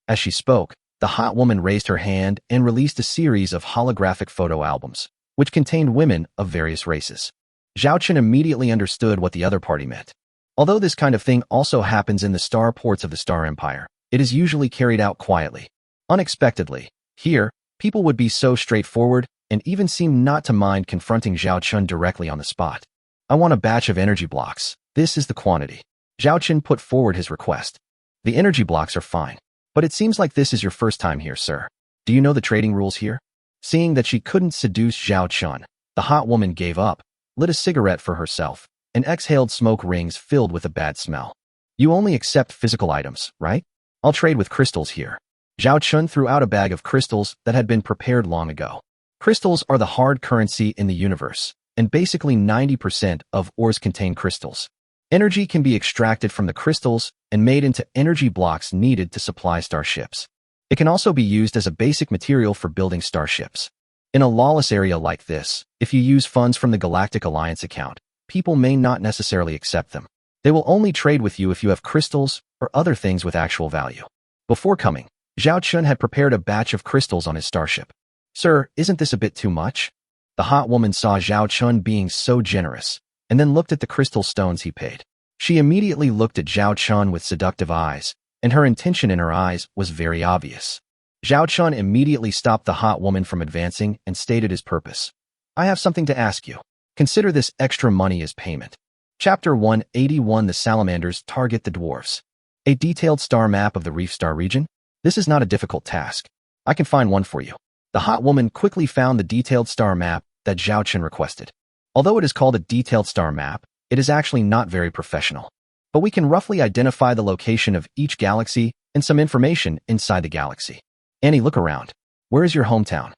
S1: As she spoke, the hot woman raised her hand and released a series of holographic photo albums, which contained women of various races. Zhao Chen immediately understood what the other party meant. Although this kind of thing also happens in the star ports of the Star Empire, it is usually carried out quietly. Unexpectedly, here, people would be so straightforward and even seem not to mind confronting Zhao Chen directly on the spot. I want a batch of energy blocks. This is the quantity. Zhao Chen put forward his request. The energy blocks are fine, but it seems like this is your first time here, sir. Do you know the trading rules here? Seeing that she couldn't seduce Zhao Chen, the hot woman gave up, lit a cigarette for herself, and exhaled smoke rings filled with a bad smell. You only accept physical items, right? I'll trade with crystals here. Zhao Chen threw out a bag of crystals that had been prepared long ago. Crystals are the hard currency in the universe, and basically 90% of ores contain crystals. Energy can be extracted from the crystals and made into energy blocks needed to supply starships. It can also be used as a basic material for building starships. In a lawless area like this, if you use funds from the Galactic Alliance account, people may not necessarily accept them. They will only trade with you if you have crystals or other things with actual value. Before coming, Zhao Chen had prepared a batch of crystals on his starship. Sir, isn't this a bit too much? The hot woman saw Zhao Chun being so generous, and then looked at the crystal stones he paid. She immediately looked at Zhao Chun with seductive eyes, and her intention in her eyes was very obvious. Zhao Chun immediately stopped the hot woman from advancing and stated his purpose. I have something to ask you. Consider this extra money as payment. Chapter 181. The Salamanders target the dwarves. A detailed star map of the Reef Star region? This is not a difficult task. I can find one for you. The hot woman quickly found the detailed star map that Zhao Chun requested. Although it is called a detailed star map, it is actually not very professional. But we can roughly identify the location of each galaxy and some information inside the galaxy. Annie, look around. Where is your hometown?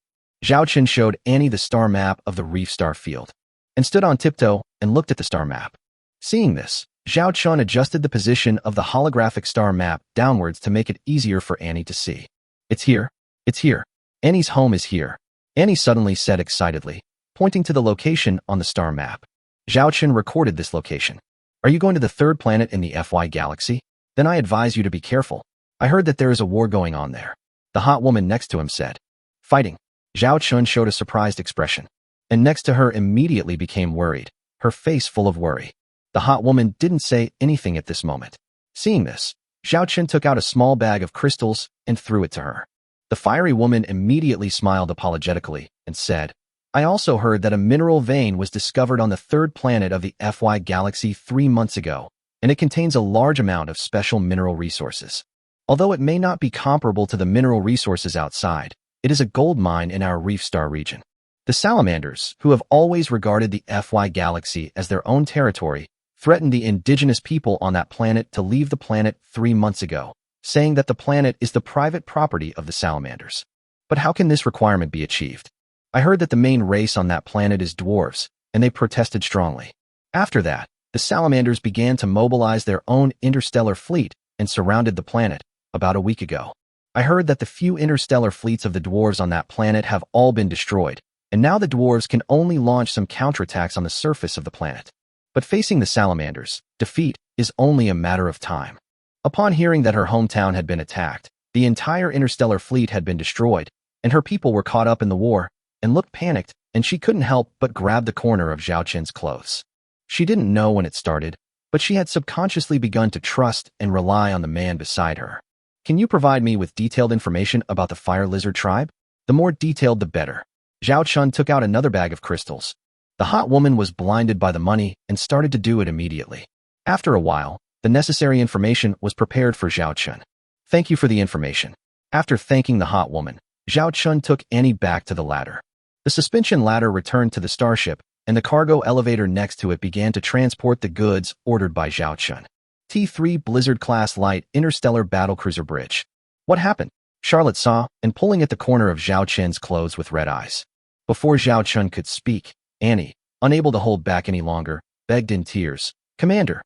S1: Zhao Chun showed Annie the star map of the Reef Star field, and stood on tiptoe and looked at the star map. Seeing this, Zhao Chun adjusted the position of the holographic star map downwards to make it easier for Annie to see. It's here. It's here. Annie's home is here. Annie suddenly said excitedly, pointing to the location on the star map. Zhao Chun recorded this location. Are you going to the third planet in the FY galaxy? Then I advise you to be careful. I heard that there is a war going on there. The hot woman next to him said. Fighting. Zhao Chun showed a surprised expression, and next to her immediately became worried, her face full of worry. The hot woman didn't say anything at this moment. Seeing this, Zhao Chun took out a small bag of crystals and threw it to her. The fiery woman immediately smiled apologetically and said, I also heard that a mineral vein was discovered on the third planet of the FY galaxy 3 months ago, and it contains a large amount of special mineral resources. Although it may not be comparable to the mineral resources outside, it is a gold mine in our Reef Star region. The Salamanders, who have always regarded the FY galaxy as their own territory, threatened the indigenous people on that planet to leave the planet 3 months ago, saying that the planet is the private property of the Salamanders. But how can this requirement be achieved? I heard that the main race on that planet is dwarves, and they protested strongly. After that, the Salamanders began to mobilize their own interstellar fleet and surrounded the planet about a week ago. I heard that the few interstellar fleets of the dwarves on that planet have all been destroyed, and now the dwarves can only launch some counterattacks on the surface of the planet. But facing the Salamanders, defeat is only a matter of time. Upon hearing that her hometown had been attacked, the entire interstellar fleet had been destroyed, and her people were caught up in the war, and looked panicked, and she couldn't help but grab the corner of Zhao Chun's clothes. She didn't know when it started, but she had subconsciously begun to trust and rely on the man beside her. Can you provide me with detailed information about the fire lizard tribe? The more detailed, the better. Zhao Chun took out another bag of crystals. The hot woman was blinded by the money and started to do it immediately. After a while, the necessary information was prepared for Zhao Chun. Thank you for the information. After thanking the hot woman, Zhao Chun took Annie back to the ladder. The suspension ladder returned to the starship, and the cargo elevator next to it began to transport the goods ordered by Zhao Chun. T3 Blizzard-class light interstellar battlecruiser bridge. What happened? Charlotte saw, and pulling at the corner of Zhao Chun's clothes with red eyes. Before Zhao Chun could speak, Annie, unable to hold back any longer, begged in tears, Commander,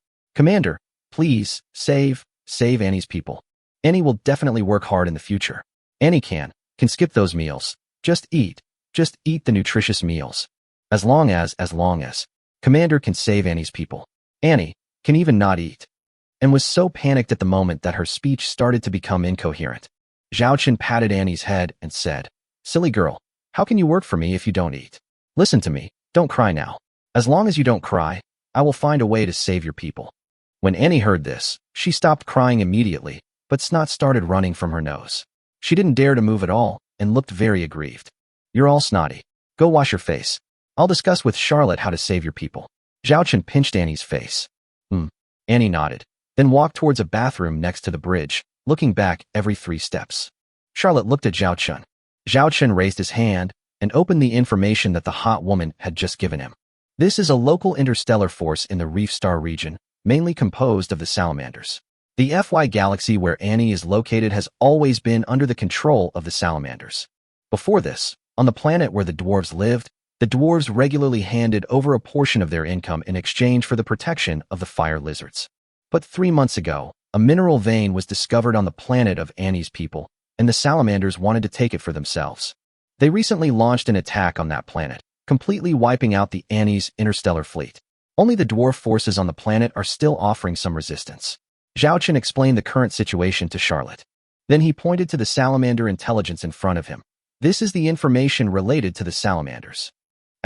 S1: please, save Annie's people. Annie will definitely work hard in the future. Annie can skip those meals. Just eat the nutritious meals. As long as Commander can save Annie's people. Annie can even not eat, and was so panicked at the moment that her speech started to become incoherent. Zhao Chun patted Annie's head and said, Silly girl, how can you work for me if you don't eat? Listen to me, don't cry now. As long as you don't cry, I will find a way to save your people. When Annie heard this, she stopped crying immediately, but snot started running from her nose. She didn't dare to move at all and looked very aggrieved. You're all snotty. Go wash your face. I'll discuss with Charlotte how to save your people. Zhao Chun pinched Annie's face. Annie nodded, then walked towards a bathroom next to the bridge, looking back every 3 steps. Charlotte looked at Zhao Chun. Zhao Chun raised his hand and opened the information that the hot woman had just given him. This is a local interstellar force in the Reef Star region, mainly composed of the Salamanders. The FY galaxy where Annie is located has always been under the control of the Salamanders. Before this, on the planet where the dwarves lived, the dwarves regularly handed over a portion of their income in exchange for the protection of the fire lizards. But 3 months ago, a mineral vein was discovered on the planet of Annie's people, and the Salamanders wanted to take it for themselves. They recently launched an attack on that planet, completely wiping out the Annie's interstellar fleet. Only the dwarf forces on the planet are still offering some resistance. Zhao Chun explained the current situation to Charlotte. Then he pointed to the salamander intelligence in front of him. This is the information related to the salamanders.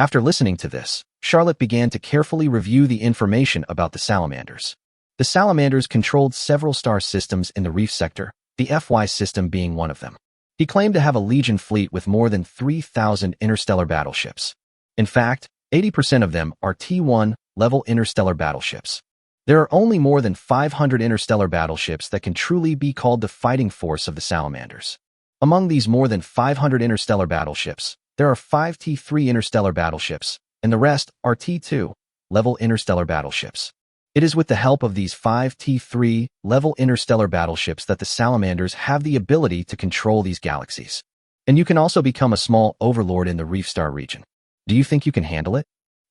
S1: After listening to this, Charlotte began to carefully review the information about the salamanders. The salamanders controlled several star systems in the reef sector, the FY system being one of them. He claimed to have a Legion fleet with more than 3,000 interstellar battleships. In fact, 80% of them are T1 level interstellar battleships. There are only more than 500 interstellar battleships that can truly be called the fighting force of the salamanders. Among these more than 500 interstellar battleships, there are 5 T3 interstellar battleships, and the rest are T2 level interstellar battleships. It is with the help of these 5 T3 level interstellar battleships that the salamanders have the ability to control these galaxies. And you can also become a small overlord in the Reef Star region. Do you think you can handle it?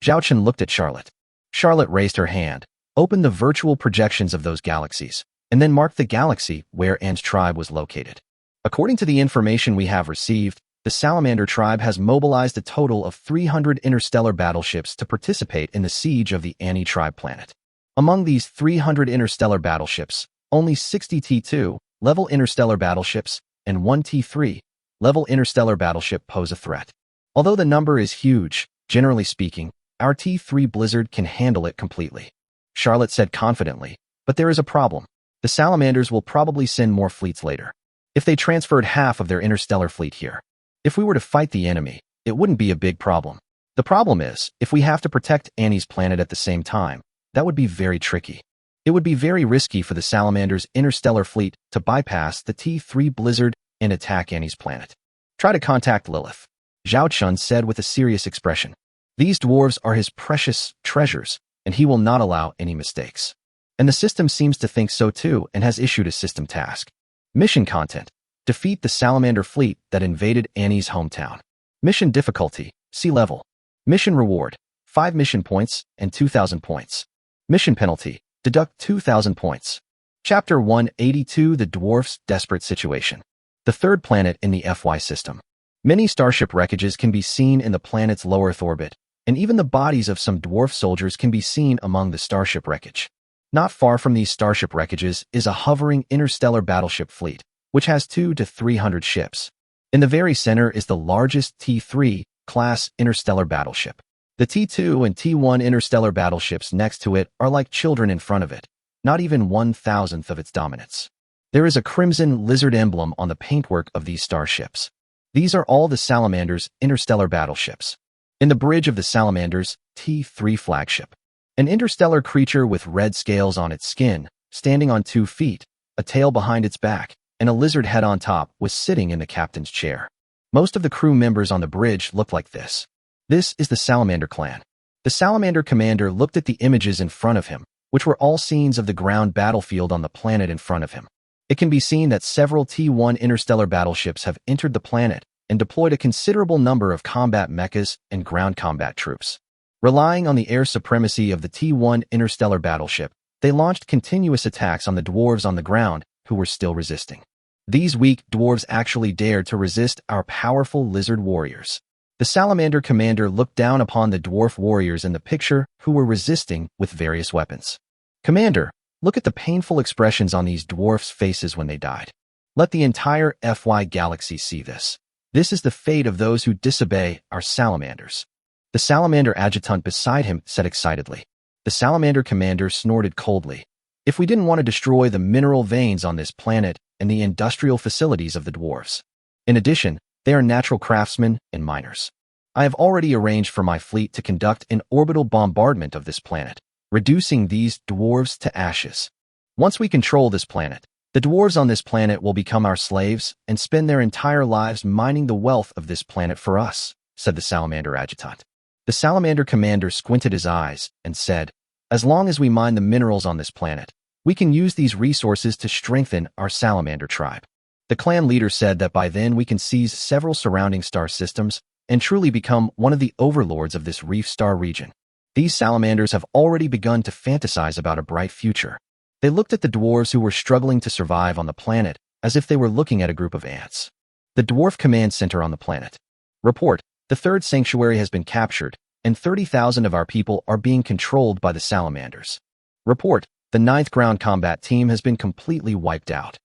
S1: Zhao Chen looked at Charlotte. Charlotte raised her hand, opened the virtual projections of those galaxies, and then marked the galaxy where An's tribe was located. According to the information we have received, the Salamander tribe has mobilized a total of 300 interstellar battleships to participate in the siege of the Annie tribe planet. Among these 300 interstellar battleships, only 60 T2 level interstellar battleships and 1 T3 level interstellar battleship pose a threat. Although the number is huge, generally speaking, our T3 Blizzard can handle it completely. Charlotte said confidently, but there is a problem. The salamanders will probably send more fleets later. If they transferred half of their interstellar fleet here, if we were to fight the enemy, it wouldn't be a big problem. The problem is, if we have to protect Annie's planet at the same time, that would be very tricky. It would be very risky for the salamanders' interstellar fleet to bypass the T3 Blizzard and attack Annie's planet. Try to contact Lilith, Zhao Chun said with a serious expression. These dwarves are his precious treasures, and he will not allow any mistakes. And the system seems to think so too and has issued a system task. Mission content: defeat the salamander fleet that invaded Annie's hometown. Mission difficulty: sea level. Mission reward: 5 mission points and 2,000 points. Mission penalty: deduct 2,000 points. Chapter 182: The Dwarfs' Desperate Situation. The third planet in the FY system. Many starship wreckages can be seen in the planet's low Earth orbit, and even the bodies of some dwarf soldiers can be seen among the starship wreckage. Not far from these starship wreckages is a hovering interstellar battleship fleet, which has 200 to 300 ships. In the very center is the largest T3 class interstellar battleship. The T2 and T1 interstellar battleships next to it are like children in front of it, not even 1,000th of its dominance. There is a crimson lizard emblem on the paintwork of these starships. These are all the Salamander's interstellar battleships. In the bridge of the Salamander's T3 flagship, an interstellar creature with red scales on its skin, standing on 2 feet, a tail behind its back, and a lizard head on top, was sitting in the captain's chair. Most of the crew members on the bridge looked like this. This is the Salamander clan. The Salamander commander looked at the images in front of him, which were all scenes of the ground battlefield on the planet in front of him. It can be seen that several T1 interstellar battleships have entered the planet and deployed a considerable number of combat mechas and ground combat troops. Relying on the air supremacy of the T1 interstellar battleship, they launched continuous attacks on the dwarves on the ground who were still resisting. These weak dwarves actually dared to resist our powerful lizard warriors. The Salamander commander looked down upon the dwarf warriors in the picture who were resisting with various weapons. Commander, look at the painful expressions on these dwarfs' faces when they died. Let the entire FY galaxy see this. This is the fate of those who disobey our salamanders. The salamander adjutant beside him said excitedly. The salamander commander snorted coldly. If we didn't want to destroy the mineral veins on this planet and the industrial facilities of the dwarves. In addition, they are natural craftsmen and miners. I have already arranged for my fleet to conduct an orbital bombardment of this planet, reducing these dwarves to ashes. Once we control this planet, the dwarves on this planet will become our slaves and spend their entire lives mining the wealth of this planet for us, said the salamander adjutant. The salamander commander squinted his eyes and said, as long as we mine the minerals on this planet, we can use these resources to strengthen our salamander tribe. The clan leader said that by then we can seize several surrounding star systems and truly become one of the overlords of this reef star region. These salamanders have already begun to fantasize about a bright future. They looked at the dwarves who were struggling to survive on the planet as if they were looking at a group of ants. The dwarf command center on the planet. Report: the third sanctuary has been captured, and 30,000 of our people are being controlled by the salamanders. Report: the 9th ground combat team has been completely wiped out.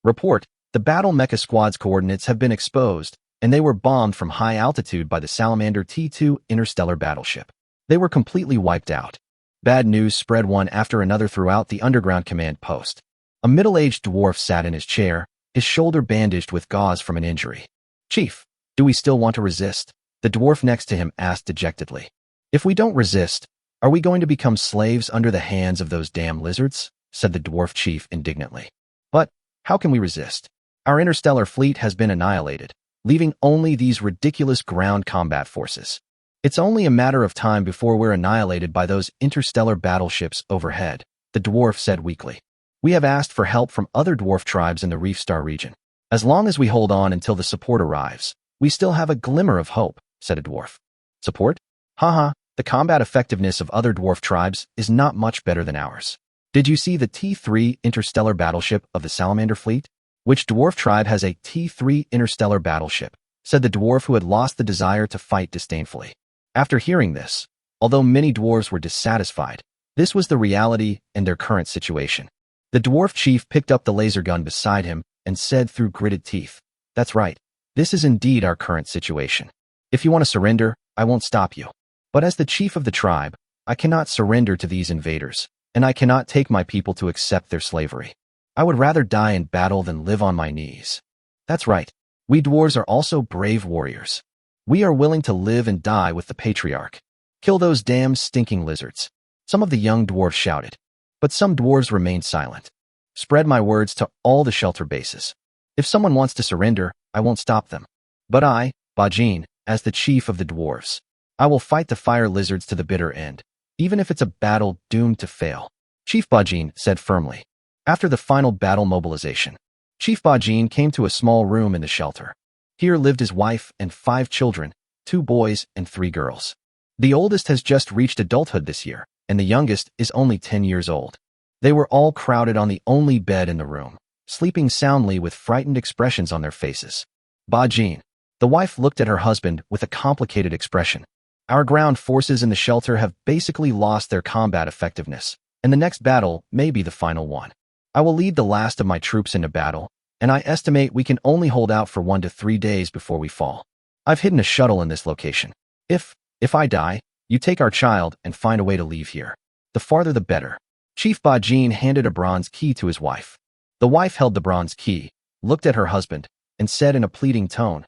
S1: Report: the battle mecha squad's coordinates have been exposed, and they were bombed from high altitude by the Salamander T-2 interstellar battleship. They were completely wiped out. Bad news spread one after another throughout the underground command post. A middle-aged dwarf sat in his chair, his shoulder bandaged with gauze from an injury. "Chief, do we still want to resist?" the dwarf next to him asked dejectedly. "If we don't resist, are we going to become slaves under the hands of those damn lizards?" said the dwarf chief indignantly. "But how can we resist? Our interstellar fleet has been annihilated, leaving only these ridiculous ground combat forces. It's only a matter of time before we're annihilated by those interstellar battleships overhead," the dwarf said weakly. "We have asked for help from other dwarf tribes in the Reef Star region. As long as we hold on until the support arrives, we still have a glimmer of hope," said a dwarf. "Support? Haha, the combat effectiveness of other dwarf tribes is not much better than ours. Did you see the T-3 interstellar battleship of the Salamander fleet? Which dwarf tribe has a T-3 interstellar battleship?" said the dwarf who had lost the desire to fight disdainfully. After hearing this, although many dwarves were dissatisfied, this was the reality in their current situation. The dwarf chief picked up the laser gun beside him and said through gritted teeth, "That's right. This is indeed our current situation. If you want to surrender, I won't stop you. But as the chief of the tribe, I cannot surrender to these invaders, and I cannot take my people to accept their slavery. I would rather die in battle than live on my knees. That's right. We dwarves are also brave warriors. We are willing to live and die with the patriarch. Kill those damn stinking lizards." Some of the young dwarves shouted, but some dwarves remained silent. "Spread my words to all the shelter bases. If someone wants to surrender, I won't stop them. But I, Bajin, as the chief of the dwarves, I will fight the fire lizards to the bitter end, even if it's a battle doomed to fail," Chief Bajin said firmly. After the final battle mobilization, Chief Bajin came to a small room in the shelter. Here lived his wife and 5 children, 2 boys and 3 girls. The oldest has just reached adulthood this year, and the youngest is only 10 years old. They were all crowded on the only bed in the room, sleeping soundly with frightened expressions on their faces. Bajin, the wife, looked at her husband with a complicated expression. "Our ground forces in the shelter have basically lost their combat effectiveness, and the next battle may be the final one. I will lead the last of my troops into battle, and I estimate we can only hold out for 1 to 3 days before we fall. I've hidden a shuttle in this location. If I die, you take our child and find a way to leave here. The farther the better." Chief Bajin handed a bronze key to his wife. The wife held the bronze key, looked at her husband, and said in a pleading tone,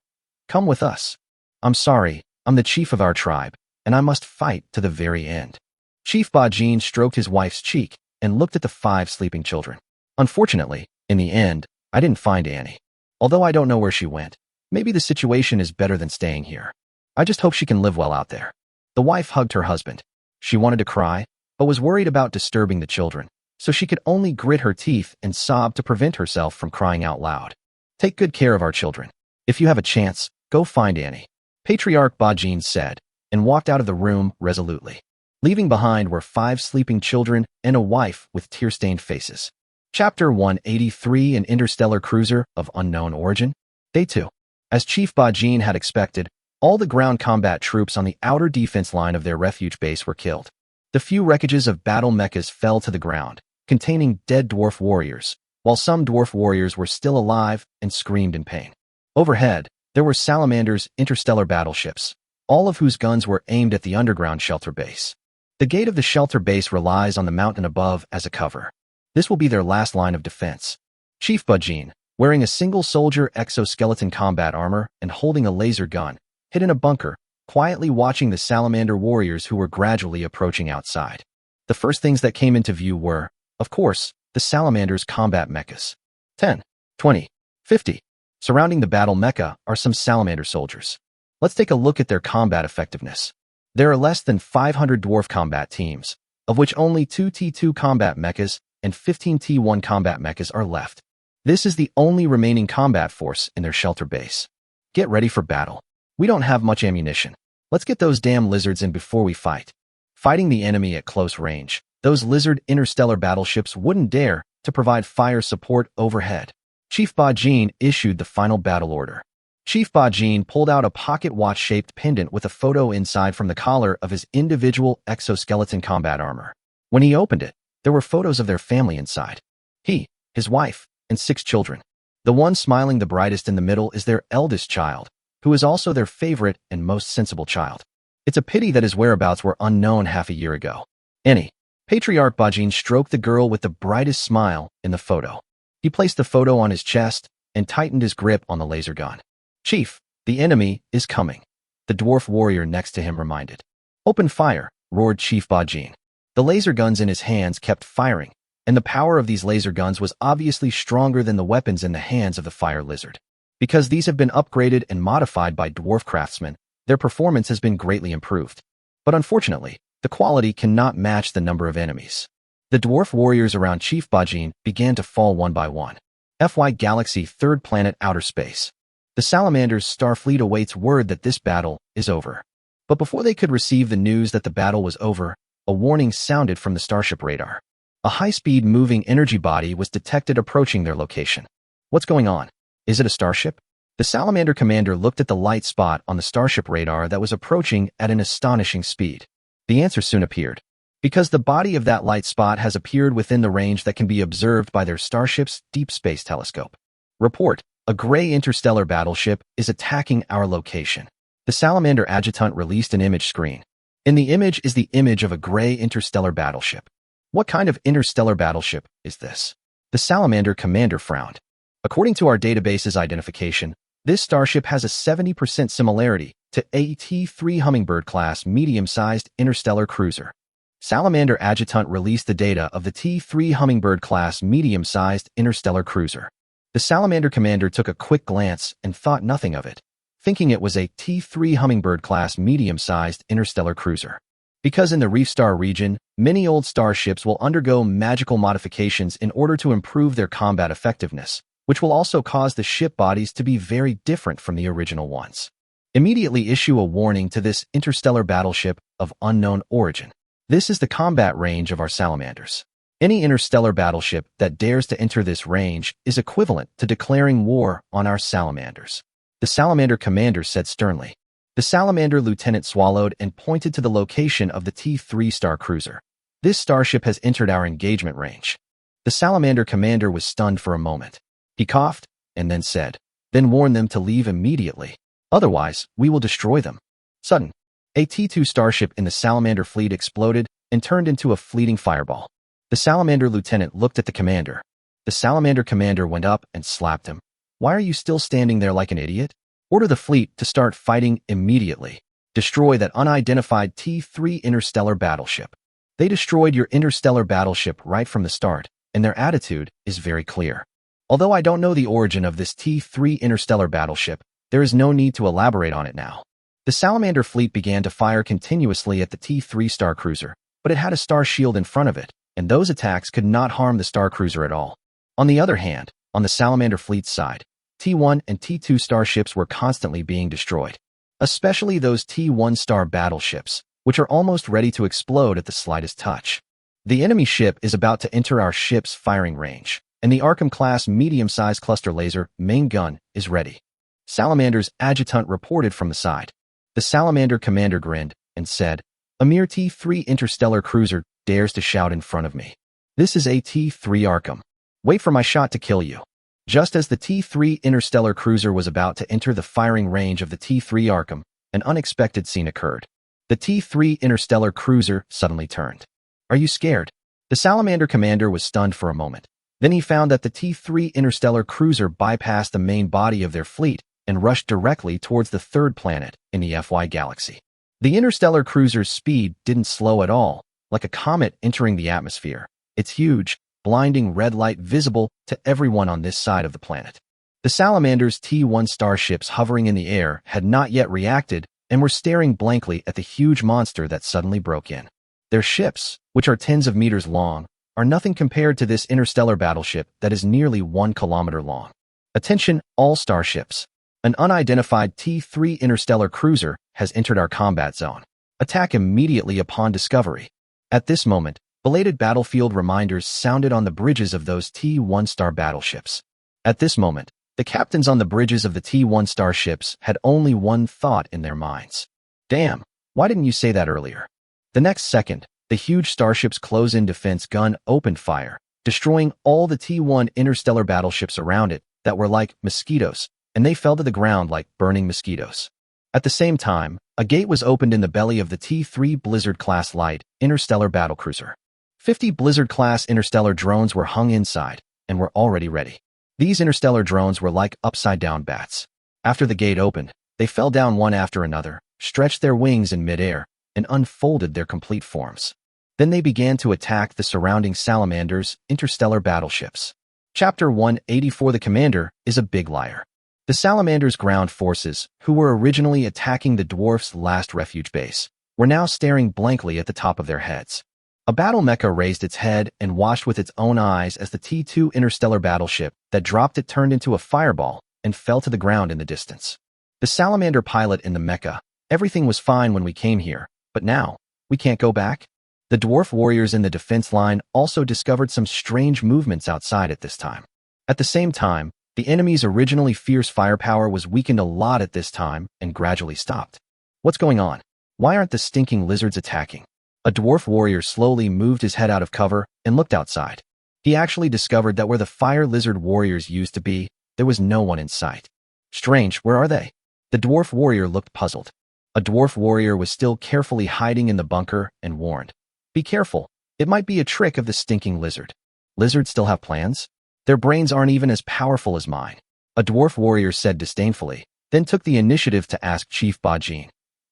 S1: "Come with us. I'm sorry, I'm the chief of our tribe, and I must fight to the very end." Chief Bajin stroked his wife's cheek and looked at the 5 sleeping children. "Unfortunately, in the end, I didn't find Annie. Although I don't know where she went, maybe the situation is better than staying here. I just hope she can live well out there." The wife hugged her husband. She wanted to cry, but was worried about disturbing the children, so she could only grit her teeth and sob to prevent herself from crying out loud. "Take good care of our children. If you have a chance, go find Annie," Patriarch Bajin said, and walked out of the room resolutely. Leaving behind were 5 sleeping children and a wife with tear-stained faces. Chapter 183, An Interstellar Cruiser of Unknown Origin. Day 2. As Chief Bajin had expected, all the ground combat troops on the outer defense line of their refuge base were killed. The few wreckages of battle mechas fell to the ground, containing dead dwarf warriors, while some dwarf warriors were still alive and screamed in pain. Overhead, there were Salamander's interstellar battleships, all of whose guns were aimed at the underground shelter base. The gate of the shelter base relies on the mountain above as a cover. This will be their last line of defense. Chief Bajin, wearing a single soldier exoskeleton combat armor and holding a laser gun, hid in a bunker, quietly watching the Salamander warriors who were gradually approaching outside. The first things that came into view were, of course, the Salamander's combat mechas. 10, 20, 50. Surrounding the battle mecha are some Salamander soldiers. Let's take a look at their combat effectiveness. There are less than 500 dwarf combat teams, of which only 2 T2 combat mechas and 15 T1 combat mechas are left. This is the only remaining combat force in their shelter base. Get ready for battle. We don't have much ammunition. Let's get those damn lizards in before we fight. Fighting the enemy at close range, those lizard interstellar battleships wouldn't dare to provide fire support overhead. Chief Bajin issued the final battle order. Chief Bajin pulled out a pocket watch-shaped pendant with a photo inside from the collar of his individual exoskeleton combat armor. When he opened it, there were photos of their family inside. He, his wife, and 6 children. The one smiling the brightest in the middle is their eldest child, who is also their favorite and most sensible child. It's a pity that his whereabouts were unknown half a year ago. Annie. Patriarch Bajin stroked the girl with the brightest smile in the photo. He placed the photo on his chest and tightened his grip on the laser gun. Chief, the enemy is coming, the dwarf warrior next to him reminded. Open fire, roared Chief Bajin. The laser guns in his hands kept firing, and the power of these laser guns was obviously stronger than the weapons in the hands of the fire lizard. Because these have been upgraded and modified by dwarf craftsmen, their performance has been greatly improved. But unfortunately, the quality cannot match the number of enemies. The dwarf warriors around Chief Bajin began to fall one by one. FY Galaxy 3rd Planet Outer Space. The Salamander's Starfleet awaits word that this battle is over. But before they could receive the news that the battle was over, a warning sounded from the starship radar. A high-speed moving energy body was detected approaching their location. What's going on? Is it a starship? The Salamander commander looked at the light spot on the starship radar that was approaching at an astonishing speed. The answer soon appeared. Because the body of that light spot has appeared within the range that can be observed by their starship's deep space telescope. Report, a gray interstellar battleship is attacking our location. The Salamander adjutant released an image screen. In the image is the image of a gray interstellar battleship. What kind of interstellar battleship is this? The Salamander commander frowned. According to our database's identification, this starship has a 70% similarity to a T-3 Hummingbird-class medium-sized interstellar cruiser. Salamander adjutant released the data of the T-3 Hummingbird-class medium-sized interstellar cruiser. The Salamander commander took a quick glance and thought nothing of it, thinking it was a T-3 Hummingbird-class medium-sized interstellar cruiser. Because in the Reef Star region, many old starships will undergo magical modifications in order to improve their combat effectiveness, which will also cause the ship bodies to be very different from the original ones. Immediately issue a warning to this interstellar battleship of unknown origin. This is the combat range of our salamanders. Any interstellar battleship that dares to enter this range is equivalent to declaring war on our salamanders. The Salamander commander said sternly. The Salamander lieutenant swallowed and pointed to the location of the T-3 star cruiser. This starship has entered our engagement range. The Salamander commander was stunned for a moment. He coughed and then said, then warn them to leave immediately. Otherwise, we will destroy them. Sudden, a T-2 starship in the Salamander fleet exploded and turned into a fleeting fireball. The Salamander lieutenant looked at the commander. The Salamander commander went up and slapped him. Why are you still standing there like an idiot? Order the fleet to start fighting immediately. Destroy that unidentified T-3 interstellar battleship. They destroyed your interstellar battleship right from the start, and their attitude is very clear. Although I don't know the origin of this T-3 interstellar battleship, there is no need to elaborate on it now. The Salamander fleet began to fire continuously at the T-3 star cruiser, but it had a star shield in front of it, and those attacks could not harm the star cruiser at all. On the other hand, on the Salamander fleet's side, T-1 and T-2 starships were constantly being destroyed, especially those T-1 star battleships, which are almost ready to explode at the slightest touch. The enemy ship is about to enter our ship's firing range, and the Arkham-class medium-sized cluster laser main gun is ready. Salamander's adjutant reported from the side. The Salamander commander grinned and said, a mere T-3 interstellar cruiser dares to shout in front of me. This is a T-3 Arkham. Wait for my shot to kill you. Just as the T-3 interstellar cruiser was about to enter the firing range of the T-3 Arkham, an unexpected scene occurred. The T-3 interstellar cruiser suddenly turned. Are you scared? The Salamander commander was stunned for a moment. Then he found that the T-3 interstellar cruiser bypassed the main body of their fleet and rushed directly towards the third planet in the FY Galaxy. The interstellar cruiser's speed didn't slow at all, like a comet entering the atmosphere. Its huge, blinding red light visible to everyone on this side of the planet. The Salamander's T-1 starships hovering in the air had not yet reacted and were staring blankly at the huge monster that suddenly broke in. Their ships, which are tens of meters long, are nothing compared to this interstellar battleship that is nearly 1 kilometer long. Attention, all starships. An unidentified T-3 interstellar cruiser has entered our combat zone. Attack immediately upon discovery. At this moment, belated battlefield reminders sounded on the bridges of those T-1 star battleships. At this moment, the captains on the bridges of the T-1 starships had only one thought in their minds. Damn, why didn't you say that earlier? The next second, the huge starship's close-in defense gun opened fire, destroying all the T-1 interstellar battleships around it that were like mosquitoes, and they fell to the ground like burning mosquitoes. At the same time, a gate was opened in the belly of the T-3 Blizzard-class light interstellar battlecruiser. 50 Blizzard-class interstellar drones were hung inside and were already ready. These interstellar drones were like upside-down bats. After the gate opened, they fell down one after another, stretched their wings in midair, and unfolded their complete forms. Then they began to attack the surrounding salamanders, interstellar battleships. Chapter 184 The Commander is a big liar. The salamanders' ground forces, who were originally attacking the dwarfs' last refuge base, were now staring blankly at the top of their heads. A battle mecha raised its head and watched with its own eyes as the T-2 interstellar battleship that dropped it turned into a fireball and fell to the ground in the distance. The salamander pilot in the mecha, everything was fine when we came here, but now, we can't go back? The dwarf warriors in the defense line also discovered some strange movements outside at this time. At the same time, the enemy's originally fierce firepower was weakened a lot at this time and gradually stopped. What's going on? Why aren't the stinking lizards attacking? A dwarf warrior slowly moved his head out of cover and looked outside. He actually discovered that where the fire lizard warriors used to be, there was no one in sight. Strange, where are they? The dwarf warrior looked puzzled. A dwarf warrior was still carefully hiding in the bunker and warned, "Be careful, it might be a trick of the stinking lizard." Lizards still have plans? Their brains aren't even as powerful as mine. A dwarf warrior said disdainfully, then took the initiative to ask Chief Bajin.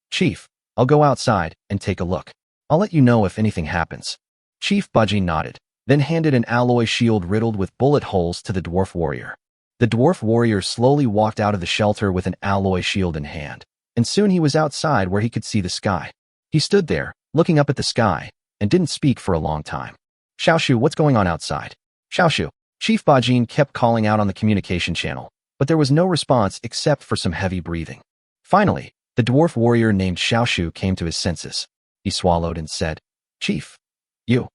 S1: "Chief, I'll go outside and take a look. I'll let you know if anything happens." Chief Bajin nodded, then handed an alloy shield riddled with bullet holes to the dwarf warrior. The dwarf warrior slowly walked out of the shelter with an alloy shield in hand, and soon he was outside where he could see the sky. He stood there, looking up at the sky, and didn't speak for a long time. "Xiaoshu, what's going on outside?" "Xiaoshu." Chief Bajin kept calling out on the communication channel, but there was no response except for some heavy breathing. Finally, the dwarf warrior named Xiaoshu came to his senses. He swallowed and said, "Chief, you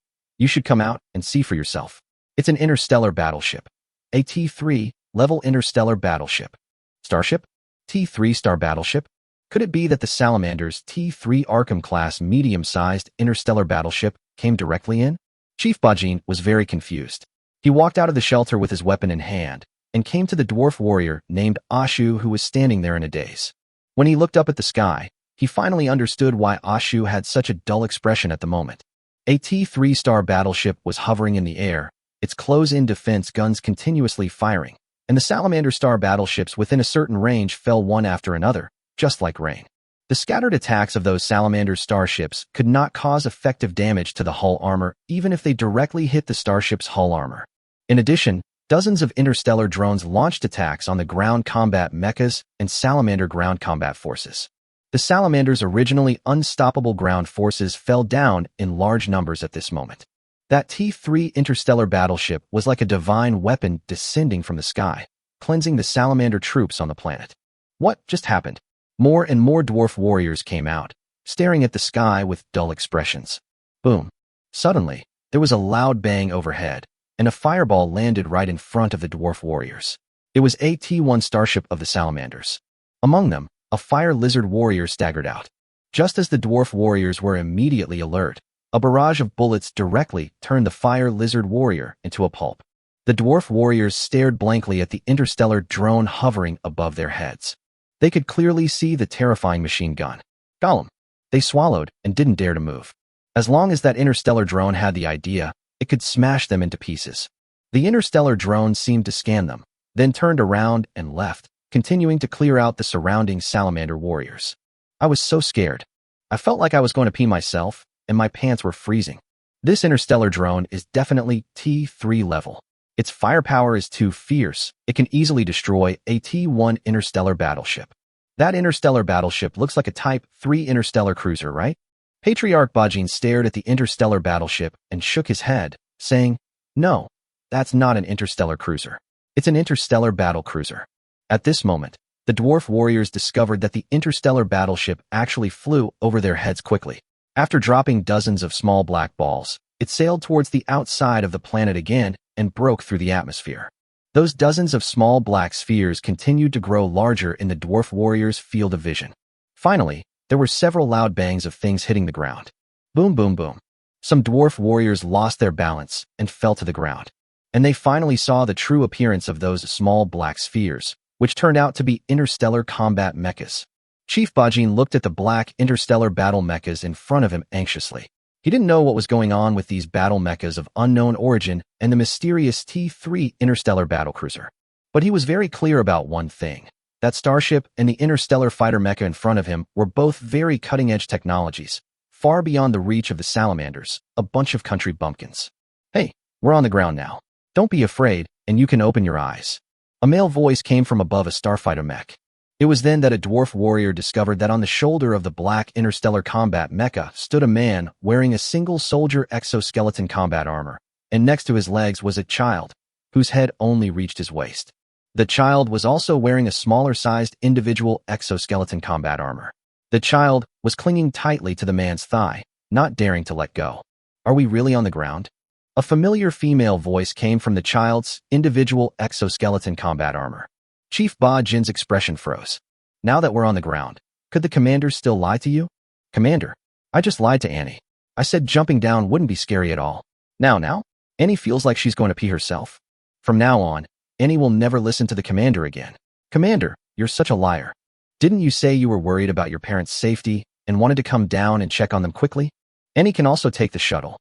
S1: should come out and see for yourself. It's an interstellar battleship. A T-3 level interstellar battleship." "Starship? T-3 star battleship? Could it be that the Salamander's T-3 Arkham-class medium-sized interstellar battleship came directly in?" Chief Bajin was very confused. He walked out of the shelter with his weapon in hand and came to the dwarf warrior named Ashu who was standing there in a daze. When he looked up at the sky, he finally understood why Ashu had such a dull expression at the moment. A T-3 star battleship was hovering in the air, its close-in defense guns continuously firing, and the Salamander star battleships within a certain range fell one after another, just like rain. The scattered attacks of those Salamander starships could not cause effective damage to the hull armor even if they directly hit the starship's hull armor. In addition, dozens of interstellar drones launched attacks on the ground combat mechas and Salamander ground combat forces. The Salamander's originally unstoppable ground forces fell down in large numbers at this moment. That T-3 interstellar battleship was like a divine weapon descending from the sky, cleansing the Salamander troops on the planet. What just happened? More and more dwarf warriors came out, staring at the sky with dull expressions. Boom. Suddenly, there was a loud bang overhead, and a fireball landed right in front of the dwarf warriors. It was a T-1 starship of the Salamanders. Among them, a fire lizard warrior staggered out. Just as the dwarf warriors were immediately alert, a barrage of bullets directly turned the fire lizard warrior into a pulp. The dwarf warriors stared blankly at the interstellar drone hovering above their heads. They could clearly see the terrifying machine gun. Gollum. They swallowed and didn't dare to move. As long as that interstellar drone had the idea, it could smash them into pieces. The interstellar drone seemed to scan them, then turned around and left, continuing to clear out the surrounding Salamander warriors. I was so scared. I felt like I was going to pee myself, and my pants were freezing. This interstellar drone is definitely T-3 level. Its firepower is too fierce. It can easily destroy a T-1 interstellar battleship. That interstellar battleship looks like a Type 3 interstellar cruiser, right? Patriarch Bajin stared at the interstellar battleship and shook his head, saying, "No, that's not an interstellar cruiser. It's an interstellar battle cruiser." At this moment, the dwarf warriors discovered that the interstellar battleship actually flew over their heads quickly. After dropping dozens of small black balls, it sailed towards the outside of the planet again and broke through the atmosphere. Those dozens of small black spheres continued to grow larger in the dwarf warriors' field of vision. Finally, there were several loud bangs of things hitting the ground. Boom, boom, boom. Some dwarf warriors lost their balance and fell to the ground. And they finally saw the true appearance of those small black spheres, which turned out to be interstellar combat mechas. Chief Bajin looked at the black interstellar battle mechas in front of him anxiously. He didn't know what was going on with these battle mechas of unknown origin and the mysterious T-3 interstellar battlecruiser. But he was very clear about one thing. That starship and the interstellar fighter mecha in front of him were both very cutting-edge technologies, far beyond the reach of the salamanders, a bunch of country bumpkins. Hey, we're on the ground now. Don't be afraid, and you can open your eyes. A male voice came from above a starfighter mech. It was then that a dwarf warrior discovered that on the shoulder of the black interstellar combat mecha stood a man wearing a single soldier exoskeleton combat armor, and next to his legs was a child, whose head only reached his waist. The child was also wearing a smaller-sized individual exoskeleton combat armor. The child was clinging tightly to the man's thigh, not daring to let go. Are we really on the ground? A familiar female voice came from the child's individual exoskeleton combat armor. Chief Ba Jin's expression froze. Now that we're on the ground, could the commander still lie to you? Commander, I just lied to Annie. I said jumping down wouldn't be scary at all. Now, Annie feels like she's going to pee herself. From now on, Annie will never listen to the commander again. Commander, you're such a liar. Didn't you say you were worried about your parents' safety and wanted to come down and check on them quickly? Annie can also take the shuttle.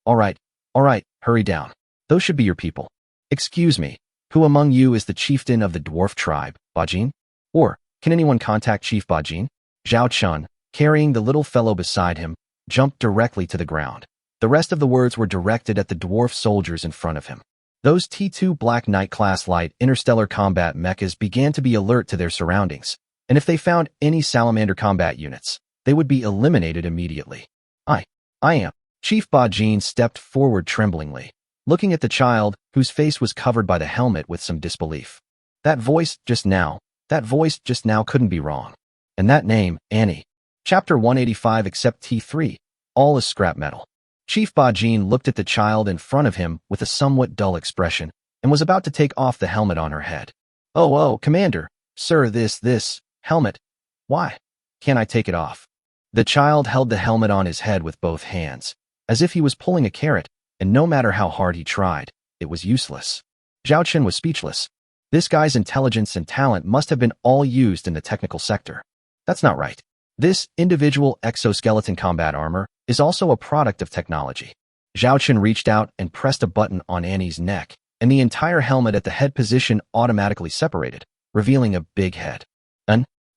S1: All right, hurry down. Those should be your people. Excuse me, who among you is the chieftain of the dwarf tribe, Bajin? Or, can anyone contact Chief Bajin? Zhao Chun, carrying the little fellow beside him, jumped directly to the ground. The rest of the words were directed at the dwarf soldiers in front of him. Those T-2 Black Knight-class light interstellar combat mechas began to be alert to their surroundings, and if they found any salamander combat units, they would be eliminated immediately. I am. Chief Bajin stepped forward tremblingly, looking at the child, whose face was covered by the helmet with some disbelief. That voice just now couldn't be wrong. And that name, Annie. Chapter 185 except T3, all is scrap metal. Chief Bajin looked at the child in front of him with a somewhat dull expression, and was about to take off the helmet on her head. Oh, Commander, sir, this helmet. Why can't I take it off? The child held the helmet on his head with both hands, as if he was pulling a carrot, and no matter how hard he tried, it was useless. Zhao Chen was speechless. This guy's intelligence and talent must have been all used in the technical sector. That's not right. This individual exoskeleton combat armor is also a product of technology. Zhao Chen reached out and pressed a button on Annie's neck, and the entire helmet at the head position automatically separated, revealing a big head.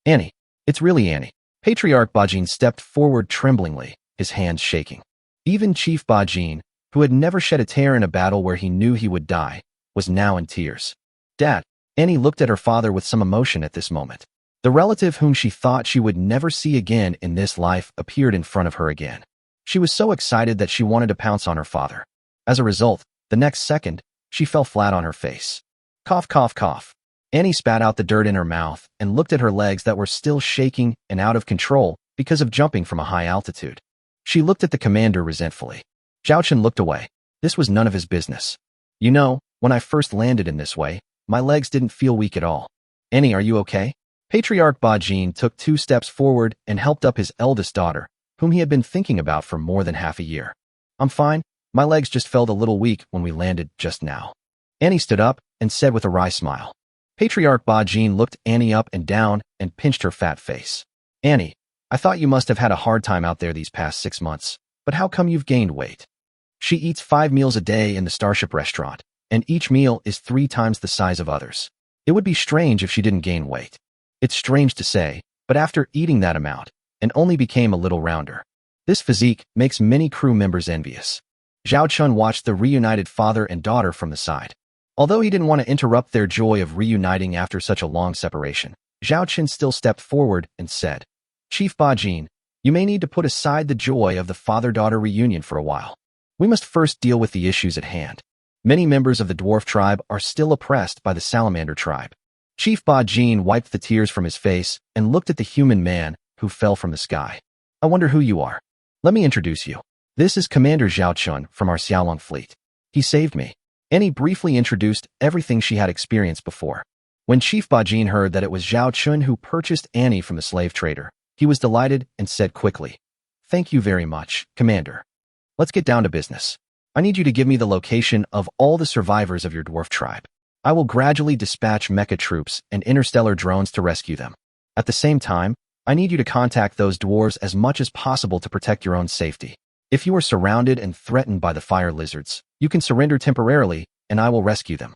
S1: Annie. It's really Annie. Patriarch Bajin stepped forward tremblingly, his hands shaking. Even Chief Bajin, who had never shed a tear in a battle where he knew he would die, was now in tears. Dad. Annie looked at her father with some emotion at this moment. The relative whom she thought she would never see again in this life appeared in front of her again. She was so excited that she wanted to pounce on her father. As a result, the next second, she fell flat on her face. Cough, cough, cough. Annie spat out the dirt in her mouth and looked at her legs that were still shaking and out of control because of jumping from a high altitude. She looked at the commander resentfully. Zhao Chen looked away. This was none of his business. You know, when I first landed in this way, my legs didn't feel weak at all. Annie, are you okay? Patriarch Bajin took 2 steps forward and helped up his eldest daughter, whom he had been thinking about for more than half a year. I'm fine. My legs just felt a little weak when we landed just now. Annie stood up and said with a wry smile. Patriarch Bajin looked Annie up and down and pinched her fat face. Annie, I thought you must have had a hard time out there these past 6 months, but how come you've gained weight? She eats 5 meals a day in the Starship restaurant, and each meal is 3 times the size of others. It would be strange if she didn't gain weight. It's strange to say, but after eating that amount, and only became a little rounder. This physique makes many crew members envious. Zhao Chun watched the reunited father and daughter from the side. Although he didn't want to interrupt their joy of reuniting after such a long separation, Zhao Chen still stepped forward and said, Chief Bajin, you may need to put aside the joy of the father-daughter reunion for a while. We must first deal with the issues at hand. Many members of the dwarf tribe are still oppressed by the salamander tribe. Chief Bajin wiped the tears from his face and looked at the human man who fell from the sky. I wonder who you are. Let me introduce you. This is Commander Zhao Chun from our Xiaolong fleet. He saved me. Annie briefly introduced everything she had experienced before. When Chief Bajin heard that it was Zhao Chun who purchased Annie from the slave trader, he was delighted and said quickly, Thank you very much, Commander. Let's get down to business. I need you to give me the location of all the survivors of your dwarf tribe. I will gradually dispatch mecha troops and interstellar drones to rescue them. At the same time, I need you to contact those dwarves as much as possible to protect your own safety. If you are surrounded and threatened by the fire lizards, you can surrender temporarily, and I will rescue them."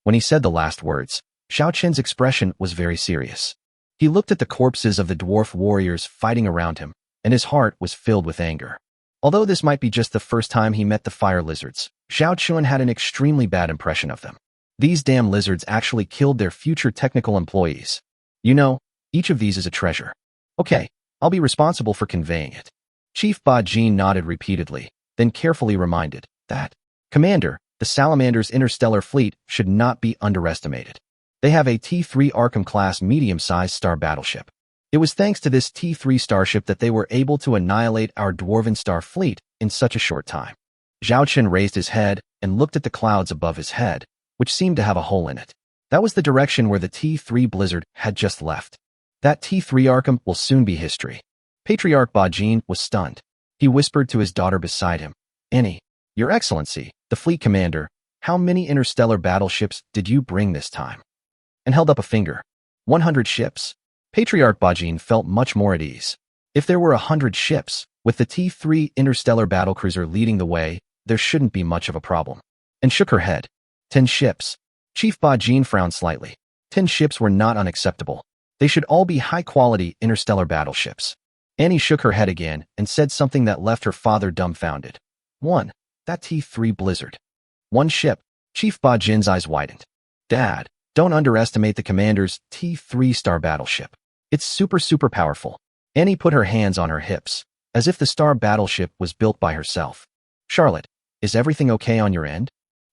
S1: When he said the last words, Xiao Qin's expression was very serious. He looked at the corpses of the dwarf warriors fighting around him, and his heart was filled with anger. Although this might be just the first time he met the fire lizards, Xiao Qin had an extremely bad impression of them. These damn lizards actually killed their future technical employees. You know, each of these is a treasure. Okay, I'll be responsible for conveying it. Chief Bajin nodded repeatedly, then carefully reminded that, "Commander, the Salamander's interstellar fleet should not be underestimated. They have a T3 Arkham-class medium-sized star battleship. It was thanks to this T3 starship that they were able to annihilate our dwarven star fleet in such a short time." Zhao Qin raised his head and looked at the clouds above his head, which seemed to have a hole in it. That was the direction where the T3 Blizzard had just left. That T3 Arkham will soon be history. Patriarch Bajin was stunned. He whispered to his daughter beside him, "Annie, Your Excellency, the fleet commander, how many interstellar battleships did you bring this time?" And held up a finger. 100 ships. Patriarch Bajin felt much more at ease. If there were 100 ships, with the T3 interstellar battlecruiser leading the way, there shouldn't be much of a problem. And shook her head. 10 ships. Chief Bajin frowned slightly. 10 ships were not unacceptable. They should all be high-quality interstellar battleships. Annie shook her head again and said something that left her father dumbfounded. "One, that T3 Blizzard. 1 ship." Chief Bajin's eyes widened. "Dad, don't underestimate the commander's T3 star battleship. It's super powerful." Annie put her hands on her hips, as if the star battleship was built by herself. "Charlotte, is everything okay on your end?"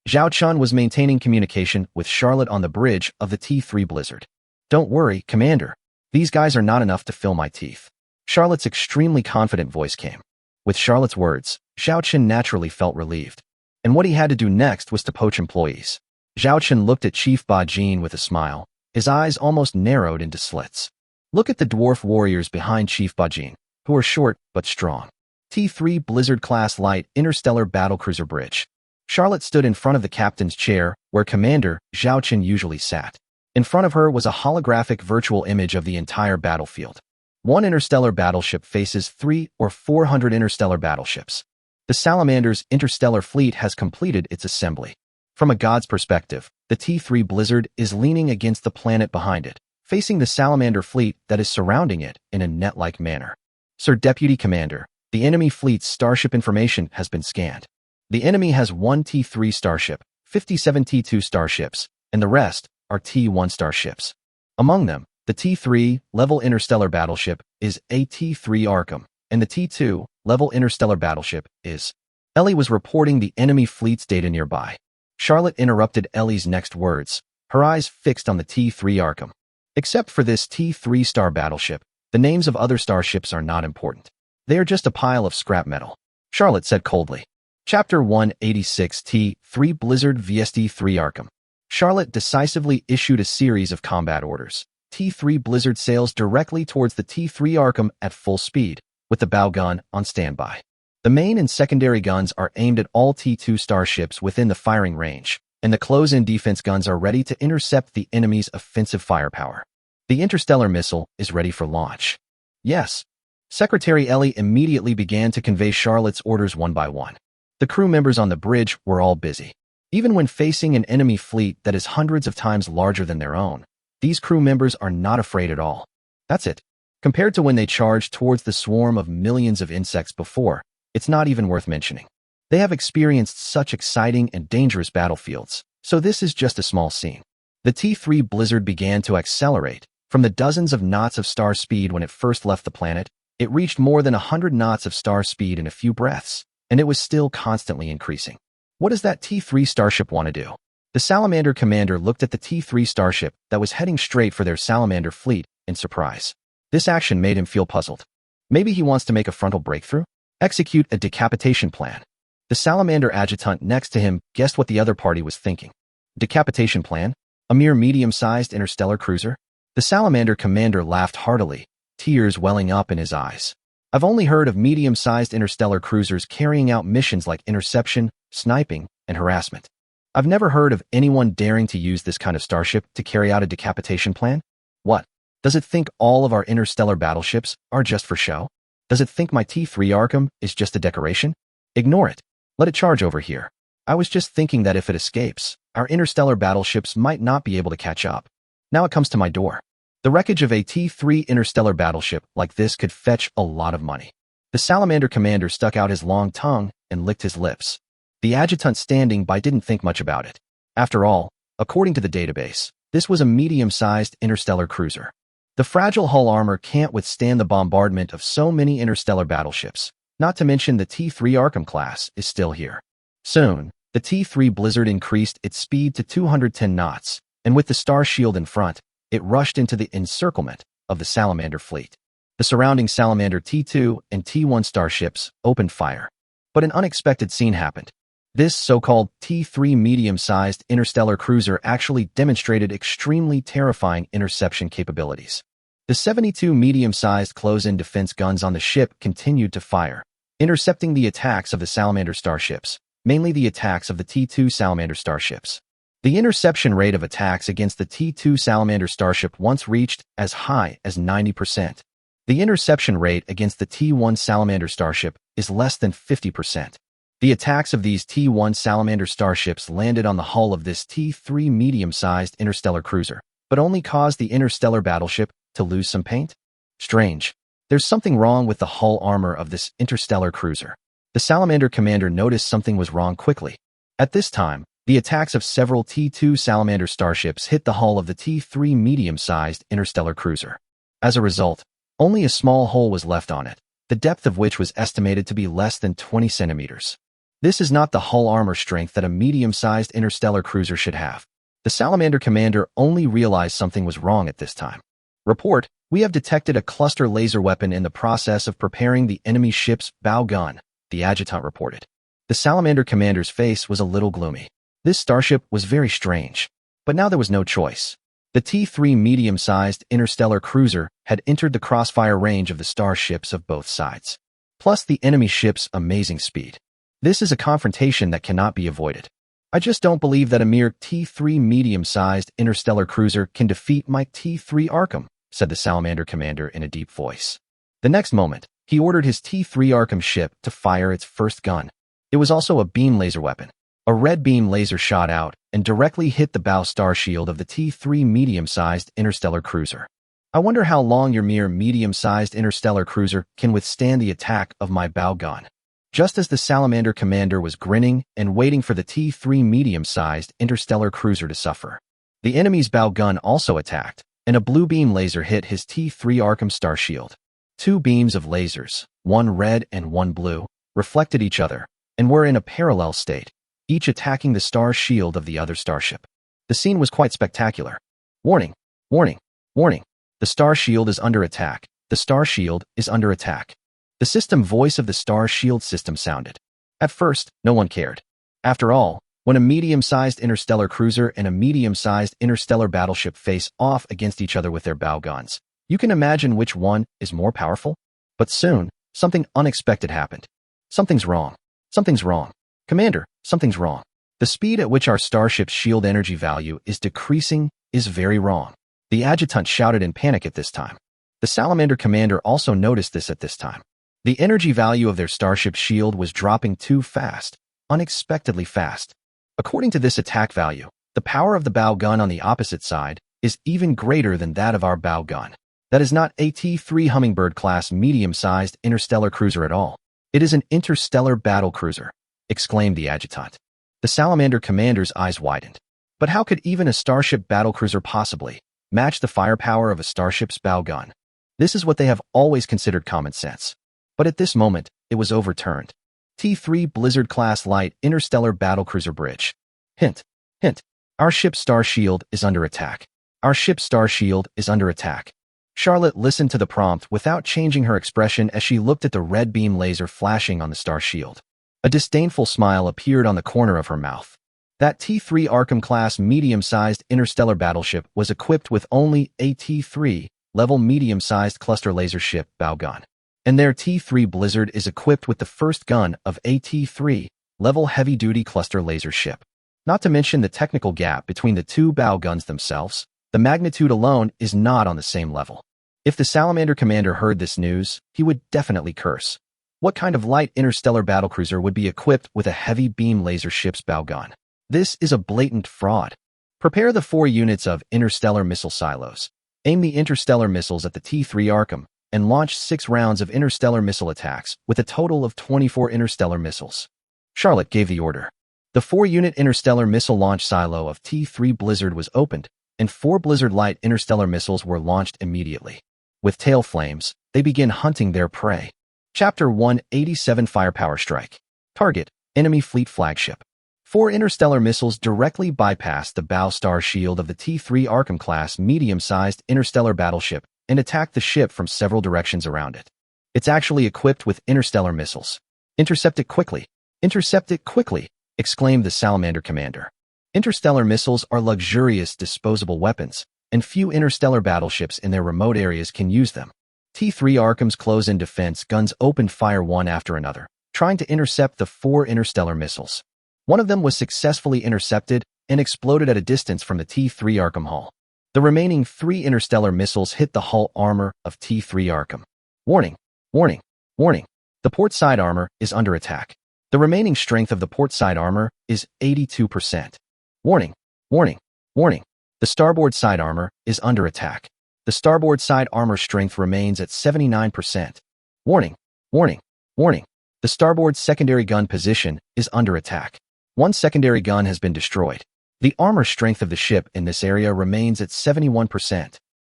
S1: Zhao Chun was maintaining communication with Charlotte on the bridge of the T3 Blizzard. "Don't worry, Commander. These guys are not enough to fill my teeth." Charlotte's extremely confident voice came. With Charlotte's words, Zhao Qin naturally felt relieved. And what he had to do next was to poach employees. Zhao Qin looked at Chief Bajin with a smile. His eyes almost narrowed into slits. "Look at the dwarf warriors behind Chief Bajin, who are short but strong. T3 Blizzard-class light interstellar battlecruiser bridge." Charlotte stood in front of the captain's chair, where Commander Zhao Qin usually sat. In front of her was a holographic virtual image of the entire battlefield. One interstellar battleship faces 300 or 400 interstellar battleships. The Salamander's interstellar fleet has completed its assembly. From a god's perspective, the T3 Blizzard is leaning against the planet behind it, facing the Salamander fleet that is surrounding it in a net-like manner. "Sir Deputy Commander, the enemy fleet's starship information has been scanned. The enemy has 1 T3 starship, 57 T2 starships, and the rest are T1 starships. Among them, the T3 level interstellar battleship is a T3 Arkham, and the T2 level interstellar battleship is..." Ellie was reporting the enemy fleet's data nearby. Charlotte interrupted Ellie's next words, her eyes fixed on the T3 Arkham. "Except for this T3 star battleship, the names of other starships are not important. They are just a pile of scrap metal," Charlotte said coldly. Chapter 186 T3 Blizzard vs T3 Arkham. Charlotte decisively issued a series of combat orders. T3 Blizzard sails directly towards the T3 Arkham at full speed, with the bow gun on standby. The main and secondary guns are aimed at all T2 starships within the firing range, and the close-in defense guns are ready to intercept the enemy's offensive firepower. The interstellar missile is ready for launch. Yes. Secretary Ellie immediately began to convey Charlotte's orders one by one. The crew members on the bridge were all busy. Even when facing an enemy fleet that is hundreds of times larger than their own, these crew members are not afraid at all. That's it. Compared to when they charged towards the swarm of millions of insects before, it's not even worth mentioning. They have experienced such exciting and dangerous battlefields, so this is just a small scene. The T3 Blizzard began to accelerate. From the dozens of knots of star speed when it first left the planet, it reached more than 100 knots of star speed in a few breaths, and it was still constantly increasing. What does that T3 starship want to do? The Salamander commander looked at the T3 starship that was heading straight for their Salamander fleet in surprise. This action made him feel puzzled. Maybe he wants to make a frontal breakthrough? Execute a decapitation plan. The Salamander adjutant next to him guessed what the other party was thinking. Decapitation plan? A mere medium-sized interstellar cruiser? The Salamander commander laughed heartily, tears welling up in his eyes. "I've only heard of medium-sized interstellar cruisers carrying out missions like interception, sniping, and harassment. I've never heard of anyone daring to use this kind of starship to carry out a decapitation plan. What? Does it think all of our interstellar battleships are just for show? Does it think my T3 Arkham is just a decoration? Ignore it. Let it charge over here. I was just thinking that if it escapes, our interstellar battleships might not be able to catch up. Now it comes to my door. The wreckage of a T3 interstellar battleship like this could fetch a lot of money. The Salamander commander stuck out his long tongue and licked his lips. The adjutant standing by didn't think much about it. After all, according to the database, this was a medium-sized interstellar cruiser. The fragile hull armor can't withstand the bombardment of so many interstellar battleships, not to mention the T3 Arkham class is still here. Soon, the T3 Blizzard increased its speed to 210 knots, and with the star shield in front, it rushed into the encirclement of the Salamander fleet. The surrounding Salamander T2 and T1 starships opened fire. But an unexpected scene happened. This so-called T3 medium-sized interstellar cruiser actually demonstrated extremely terrifying interception capabilities. The 72 medium-sized close-in defense guns on the ship continued to fire, intercepting the attacks of the Salamander starships, mainly the attacks of the T2 Salamander starships. The interception rate of attacks against the T2 Salamander starship once reached as high as 90%. The interception rate against the T1 Salamander starship is less than 50%. The attacks of these T1 Salamander starships landed on the hull of this T3 medium-sized interstellar cruiser, but only caused the interstellar battleship to lose some paint? Strange. There's something wrong with the hull armor of this interstellar cruiser. The Salamander commander noticed something was wrong quickly. At this time, the attacks of several T2 Salamander starships hit the hull of the T3 medium-sized interstellar cruiser. As a result, only a small hole was left on it, the depth of which was estimated to be less than 20 centimeters. This is not the hull armor strength that a medium-sized interstellar cruiser should have. The Salamander commander only realized something was wrong at this time. Report, we have detected a cluster laser weapon in the process of preparing the enemy ship's bow gun, the adjutant reported. The Salamander commander's face was a little gloomy. This starship was very strange. But now there was no choice. The T3 medium-sized interstellar cruiser had entered the crossfire range of the starships of both sides, plus the enemy ship's amazing speed. This is a confrontation that cannot be avoided. I just don't believe that a mere T3 medium-sized interstellar cruiser can defeat my T3 Arkham, said the Salamander commander in a deep voice. The next moment, he ordered his T3 Arkham ship to fire its first gun. It was also a beam laser weapon. A red beam laser shot out and directly hit the bow star shield of the T3 medium-sized interstellar cruiser. I wonder how long your mere medium-sized interstellar cruiser can withstand the attack of my bow gun. Just as the Salamander commander was grinning and waiting for the T3 medium-sized interstellar cruiser to suffer, the enemy's bow gun also attacked, and a blue beam laser hit his T3 Arkham star shield. Two beams of lasers, one red and one blue, reflected each other and were in a parallel state, each attacking the star shield of the other starship. The scene was quite spectacular. Warning! Warning! Warning! The star shield is under attack. The star shield is under attack. The system voice of the star shield system sounded. At first, no one cared. After all, when a medium-sized interstellar cruiser and a medium-sized interstellar battleship face off against each other with their bow guns, you can imagine which one is more powerful. But soon, something unexpected happened. Something's wrong. Something's wrong. Commander, something's wrong. The speed at which our starship's shield energy value is decreasing is very wrong. The adjutant shouted in panic at this time. The Salamander commander also noticed this at this time. The energy value of their starship's shield was dropping too fast, unexpectedly fast. According to this attack value, the power of the bow gun on the opposite side is even greater than that of our bow gun. That is not a T3 Hummingbird-class medium-sized interstellar cruiser at all. It is an interstellar battle cruiser, exclaimed the adjutant. The Salamander commander's eyes widened. But how could even a starship battlecruiser possibly match the firepower of a starship's bow gun? This is what they have always considered common sense. But at this moment, it was overturned. T3 Blizzard-class light interstellar battlecruiser bridge. Hint. Hint. Our ship's star shield is under attack. Our ship's star shield is under attack. Charlotte listened to the prompt without changing her expression as she looked at the red beam laser flashing on the star shield. A disdainful smile appeared on the corner of her mouth. That T3 Arkham-class medium-sized interstellar battleship was equipped with only a T3 level medium-sized cluster laser ship bow gun. And their T3 Blizzard is equipped with the first gun of a T3 level heavy-duty cluster laser ship. Not to mention the technical gap between the two bow guns themselves. The magnitude alone is not on the same level. If the Salamander commander heard this news, he would definitely curse. What kind of light interstellar battlecruiser would be equipped with a heavy beam laser ship's bow gun? This is a blatant fraud. Prepare the 4 units of interstellar missile silos. Aim the interstellar missiles at the T3 Arkham and launch 6 rounds of interstellar missile attacks with a total of 24 interstellar missiles. Charlotte gave the order. The 4-unit interstellar missile launch silo of T3 Blizzard was opened, and 4 Blizzard Light interstellar missiles were launched immediately. With tail flames, they begin hunting their prey. Chapter 187 Firepower Strike. Target: Enemy Fleet Flagship. 4 interstellar missiles directly bypassed the bow star shield of the T3 Arkham-class medium-sized interstellar battleship and attacked the ship from several directions around it. It's actually equipped with interstellar missiles. Intercept it quickly! Intercept it quickly! Exclaimed the Salamander commander. Interstellar missiles are luxurious disposable weapons, and few interstellar battleships in their remote areas can use them. T3 Arkham's close-in defense guns opened fire one after another, trying to intercept the 4 interstellar missiles. One of them was successfully intercepted and exploded at a distance from the T3 Arkham hull. The remaining 3 interstellar missiles hit the hull armor of T3 Arkham. Warning! Warning! Warning! The port side armor is under attack. The remaining strength of the port side armor is 82%. Warning! Warning! Warning! The starboard side armor is under attack. The starboard side armor strength remains at 79%. Warning! Warning! Warning! The starboard secondary gun position is under attack. 1 secondary gun has been destroyed. The armor strength of the ship in this area remains at 71%.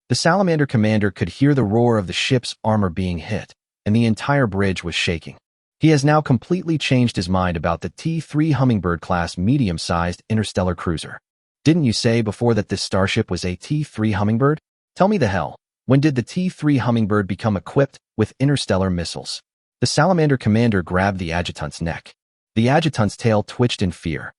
S1: The Salamander commander could hear the roar of the ship's armor being hit, and the entire bridge was shaking. He has now completely changed his mind about the T3 Hummingbird-class medium-sized interstellar cruiser. Didn't you say before that this starship was a T3 Hummingbird? Tell me the hell, when did the T3 Hummingbird become equipped with interstellar missiles? The Salamander commander grabbed the adjutant's neck. The adjutant's tail twitched in fear.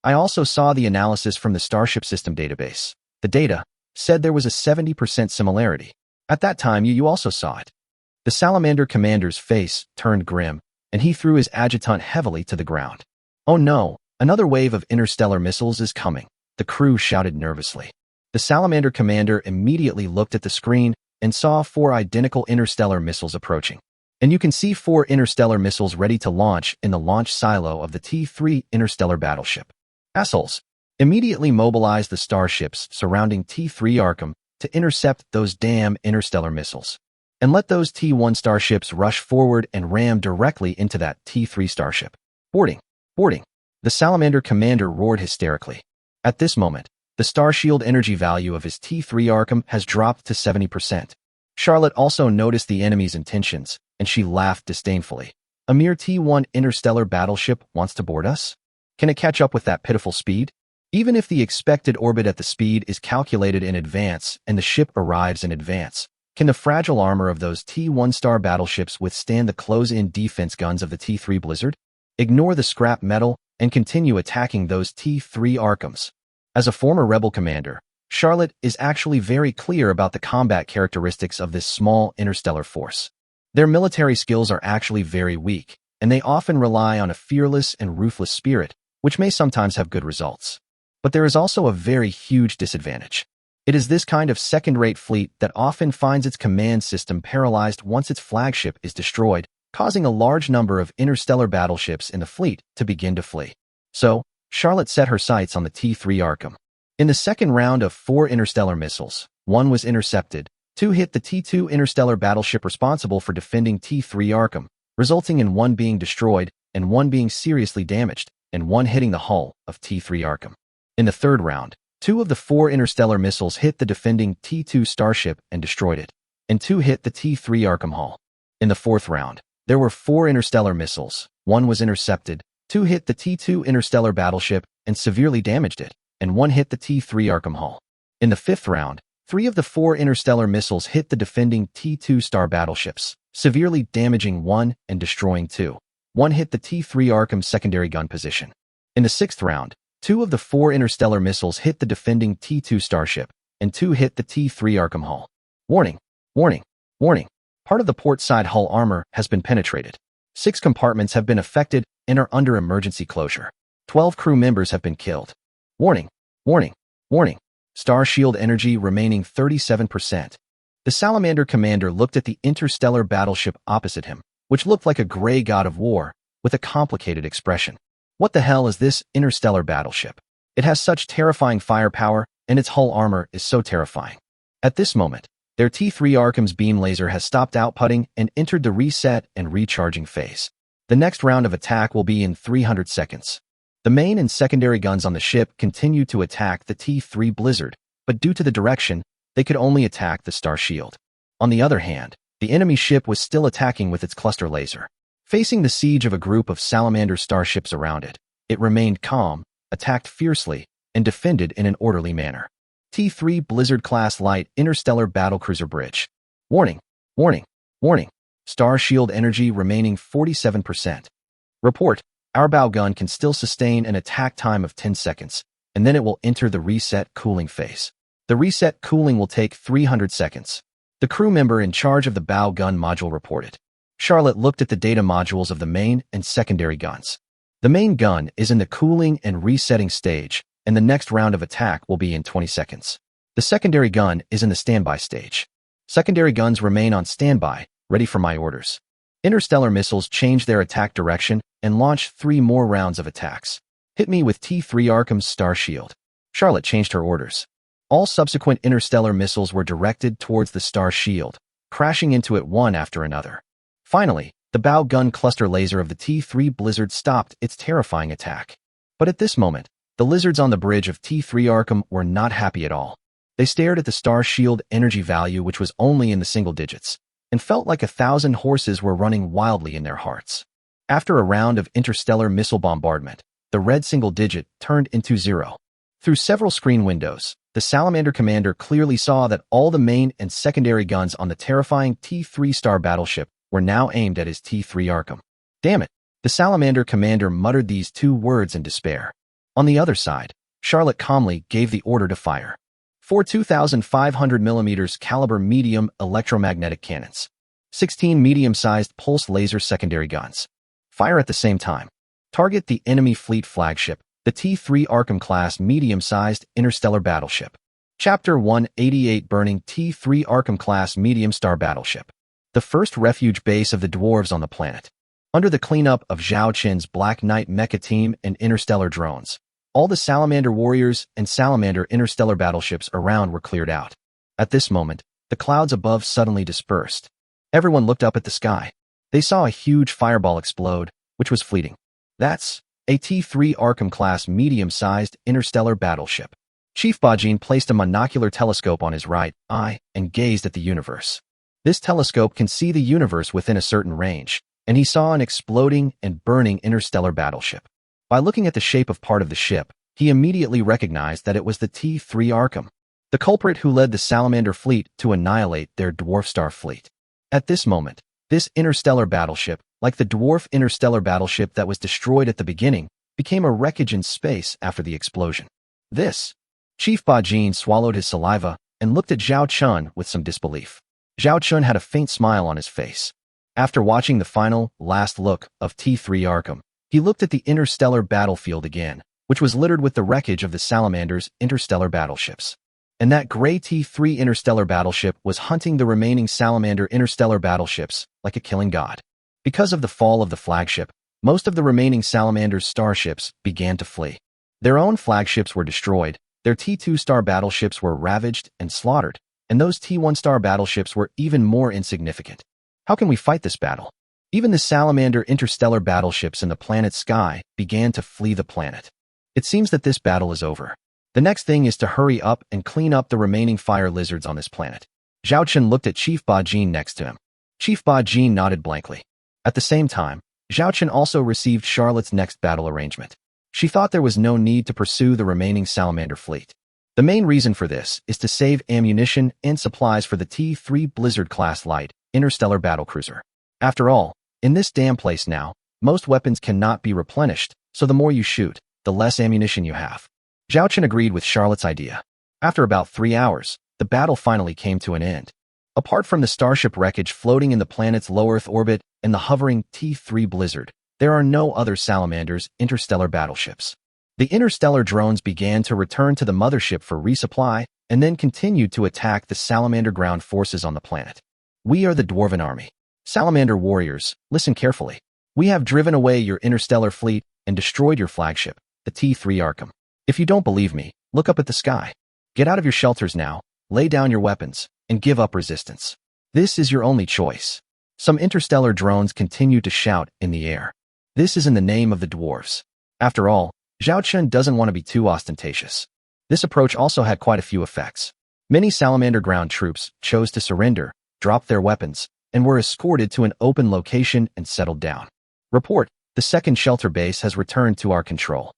S1: I also saw the analysis from the Starship System database. The data said there was a 70% similarity. At that time, you also saw it. The Salamander commander's face turned grim, and he threw his adjutant heavily to the ground. Oh no, another wave of interstellar missiles is coming, the crew shouted nervously. The Salamander commander immediately looked at the screen and saw 4 identical interstellar missiles approaching. And you can see 4 interstellar missiles ready to launch in the launch silo of the T3 interstellar battleship. Assholes! Immediately mobilize the starships surrounding T3 Arkham to intercept those damn interstellar missiles. And let those T1 starships rush forward and ram directly into that T3 starship. Boarding! Boarding! The Salamander commander roared hysterically. At this moment, the Starshield energy value of his T3 Arkham has dropped to 70%. Charlotte also noticed the enemy's intentions, and she laughed disdainfully. A mere T1 interstellar battleship wants to board us? Can it catch up with that pitiful speed? Even if the expected orbit at the speed is calculated in advance and the ship arrives in advance, can the fragile armor of those T1 star battleships withstand the close-in defense guns of the T3 Blizzard? Ignore the scrap metal and continue attacking those T3 Arkhams. As a former rebel commander, Charlotte is actually very clear about the combat characteristics of this small interstellar force. Their military skills are actually very weak, and they often rely on a fearless and ruthless spirit, which may sometimes have good results. But there is also a very huge disadvantage. It is this kind of second-rate fleet that often finds its command system paralyzed once its flagship is destroyed, causing a large number of interstellar battleships in the fleet to begin to flee. So, Charlotte set her sights on the T3 Arkham. In the second round of 4 interstellar missiles, 1 was intercepted, 2 hit the T2 interstellar battleship responsible for defending T3 Arkham, resulting in 1 being destroyed and 1 being seriously damaged, and 1 hitting the hull of T3 Arkham. In the third round, 2 of the 4 interstellar missiles hit the defending T2 starship and destroyed it, and 2 hit the T3 Arkham hull. In the fourth round, there were 4 interstellar missiles, 1 was intercepted, 2 hit the T2 interstellar battleship and severely damaged it, and 1 hit the T3 Arkham hull. In the fifth round, 3 of the 4 interstellar missiles hit the defending T2 star battleships, severely damaging 1 and destroying 2. 1 hit the T3 Arkham secondary gun position. In the sixth round, 2 of the 4 interstellar missiles hit the defending T2 starship, and 2 hit the T3 Arkham hull. Warning! Warning! Warning! Part of the port side hull armor has been penetrated. 6 compartments have been affected and are under emergency closure. 12 crew members have been killed. Warning, warning, warning. Star shield energy remaining 37%. The Salamander commander looked at the interstellar battleship opposite him, which looked like a gray god of war, with a complicated expression. What the hell is this interstellar battleship? It has such terrifying firepower, and its hull armor is so terrifying. At this moment, their T3 Arkham's beam laser has stopped outputting and entered the reset and recharging phase. The next round of attack will be in 300 seconds. The main and secondary guns on the ship continue to attack the T3 Blizzard, but due to the direction, they could only attack the Star Shield. On the other hand, the enemy ship was still attacking with its cluster laser. Facing the siege of a group of Salamander starships around it, it remained calm, attacked fiercely, and defended in an orderly manner. T3 Blizzard-class light interstellar battlecruiser bridge. Warning, warning, warning. Star shield energy remaining 47%. Report, our bow gun can still sustain an attack time of 10 seconds, and then it will enter the reset cooling phase. The reset cooling will take 300 seconds. The crew member in charge of the bow gun module reported. Charlotte looked at the data modules of the main and secondary guns. The main gun is in the cooling and resetting stage, and the next round of attack will be in 20 seconds. The secondary gun is in the standby stage. Secondary guns remain on standby, ready for my orders. Interstellar missiles change their attack direction and launch 3 more rounds of attacks. Hit me with T3 Arkham's Star Shield. Charlotte changed her orders. All subsequent interstellar missiles were directed towards the Star Shield, crashing into it one after another. Finally, the bow gun cluster laser of the T3 Blizzard stopped its terrifying attack. But at this moment, the lizards on the bridge of T3 Arkham were not happy at all. They stared at the Star Shield energy value, which was only in the single digits, and felt like 1,000 horses were running wildly in their hearts. After a round of interstellar missile bombardment, the red single digit turned into 0. Through several screen windows, the Salamander commander clearly saw that all the main and secondary guns on the terrifying T3 star battleship were now aimed at his T3 Arkham. Damn it! The Salamander commander muttered these 2 words in despair. On the other side, Charlotte calmly gave the order to fire. 4 2,500mm caliber medium electromagnetic cannons. 16 medium-sized pulse laser secondary guns. Fire at the same time. Target the enemy fleet flagship, the T3 Arkham-class medium-sized interstellar battleship. Chapter 188 Burning T3 Arkham-class medium star battleship. The first refuge base of the dwarves on the planet. Under the cleanup of Zhao Qin's Black Knight mecha team and interstellar drones, all the Salamander warriors and Salamander interstellar battleships around were cleared out. At this moment, the clouds above suddenly dispersed. Everyone looked up at the sky. They saw a huge fireball explode, which was fleeting. That's a T3 Arkham-class medium-sized interstellar battleship. Chief Bajin placed a monocular telescope on his right eye and gazed at the universe. This telescope can see the universe within a certain range, and he saw an exploding and burning interstellar battleship. By looking at the shape of part of the ship, he immediately recognized that it was the T3 Arkham, the culprit who led the Salamander fleet to annihilate their dwarf star fleet. At this moment, this interstellar battleship, like the dwarf interstellar battleship that was destroyed at the beginning, became a wreckage in space after the explosion. Chief Bajin swallowed his saliva and looked at Zhao Chun with some disbelief. Zhao Chun had a faint smile on his face. After watching the last look of T3 Arkham, he looked at the interstellar battlefield again, which was littered with the wreckage of the Salamander's interstellar battleships. And that gray T3 interstellar battleship was hunting the remaining Salamander interstellar battleships like a killing god. Because of the fall of the flagship, most of the remaining Salamander's starships began to flee. Their own flagships were destroyed, their T2 star battleships were ravaged and slaughtered, and those T1 star battleships were even more insignificant. How can we fight this battle? Even the Salamander interstellar battleships in the planet's sky began to flee the planet. It seems that this battle is over. The next thing is to hurry up and clean up the remaining fire lizards on this planet. Zhao Chen looked at Chief Bajin next to him. Chief Bajin nodded blankly. At the same time, Zhao Chen also received Charlotte's next battle arrangement. She thought there was no need to pursue the remaining Salamander fleet. The main reason for this is to save ammunition and supplies for the T3 Blizzard-class light interstellar battlecruiser. After all, in this damn place now, most weapons cannot be replenished, so the more you shoot, the less ammunition you have. Zhao Chen agreed with Charlotte's idea. After about 3 hours, the battle finally came to an end. Apart from the starship wreckage floating in the planet's low Earth orbit and the hovering T3 Blizzard, There are no other salamanders, interstellar battleships. The interstellar drones began to return to the mothership for resupply and then continued to attack the salamander ground forces on the planet. We are the Dwarven Army. Salamander warriors, listen carefully. We have driven away your interstellar fleet and destroyed your flagship, the T3 Arkham. If you don't believe me, look up at the sky. Get out of your shelters now, lay down your weapons, and give up resistance. This is your only choice. Some interstellar drones continue to shout in the air. This is in the name of the dwarves. After all, Zhao Chun doesn't want to be too ostentatious. This approach also had quite a few effects. Many salamander ground troops chose to surrender, dropped their weapons, and were escorted to an open location and settled down. Report, the second shelter base has returned to our control.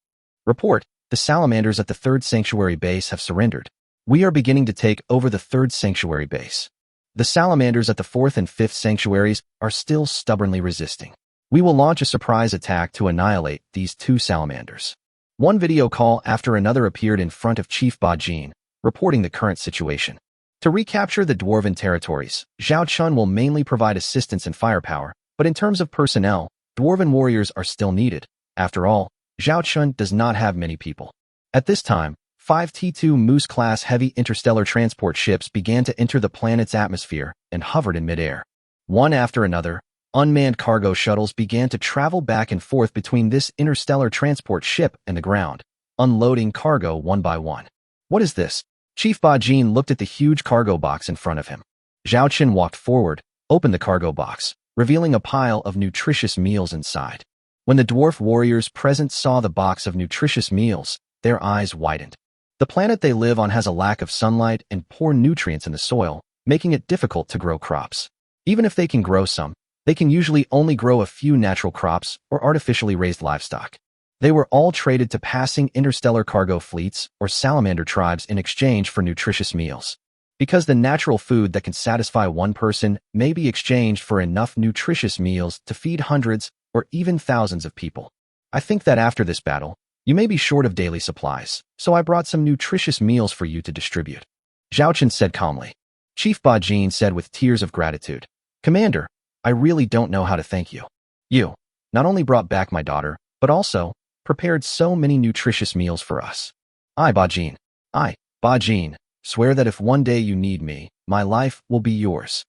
S1: Report, the salamanders at the third sanctuary base have surrendered. We are beginning to take over the third sanctuary base. The salamanders at the fourth and fifth sanctuaries are still stubbornly resisting. We will launch a surprise attack to annihilate these two salamanders. One video call after another appeared in front of Chief Bajin, reporting the current situation. To recapture the dwarven territories, Zhao Chun will mainly provide assistance and firepower, but in terms of personnel, dwarven warriors are still needed. After all, Zhao Chun does not have many people. At this time, 5 T2 Moose-class heavy interstellar transport ships began to enter the planet's atmosphere and hovered in midair. One after another, unmanned cargo shuttles began to travel back and forth between this interstellar transport ship and the ground, unloading cargo one by one. What is this? Chief Bajin looked at the huge cargo box in front of him. Zhao Chun walked forward, opened the cargo box, revealing a pile of nutritious meals inside. When the dwarf warriors present saw the box of nutritious meals, their eyes widened. The planet they live on has a lack of sunlight and poor nutrients in the soil, making it difficult to grow crops. Even if they can grow some, they can usually only grow a few natural crops or artificially raised livestock. They were all traded to passing interstellar cargo fleets or salamander tribes in exchange for nutritious meals. Because the natural food that can satisfy one person may be exchanged for enough nutritious meals to feed hundreds or even thousands of people. I think that after this battle, you may be short of daily supplies, so I brought some nutritious meals for you to distribute. Zhao Chun said calmly. Chief Bajin said with tears of gratitude, Commander, I really don't know how to thank you. You not only brought back my daughter, but also prepared so many nutritious meals for us. I, Bajin, swear that if one day you need me, my life will be yours.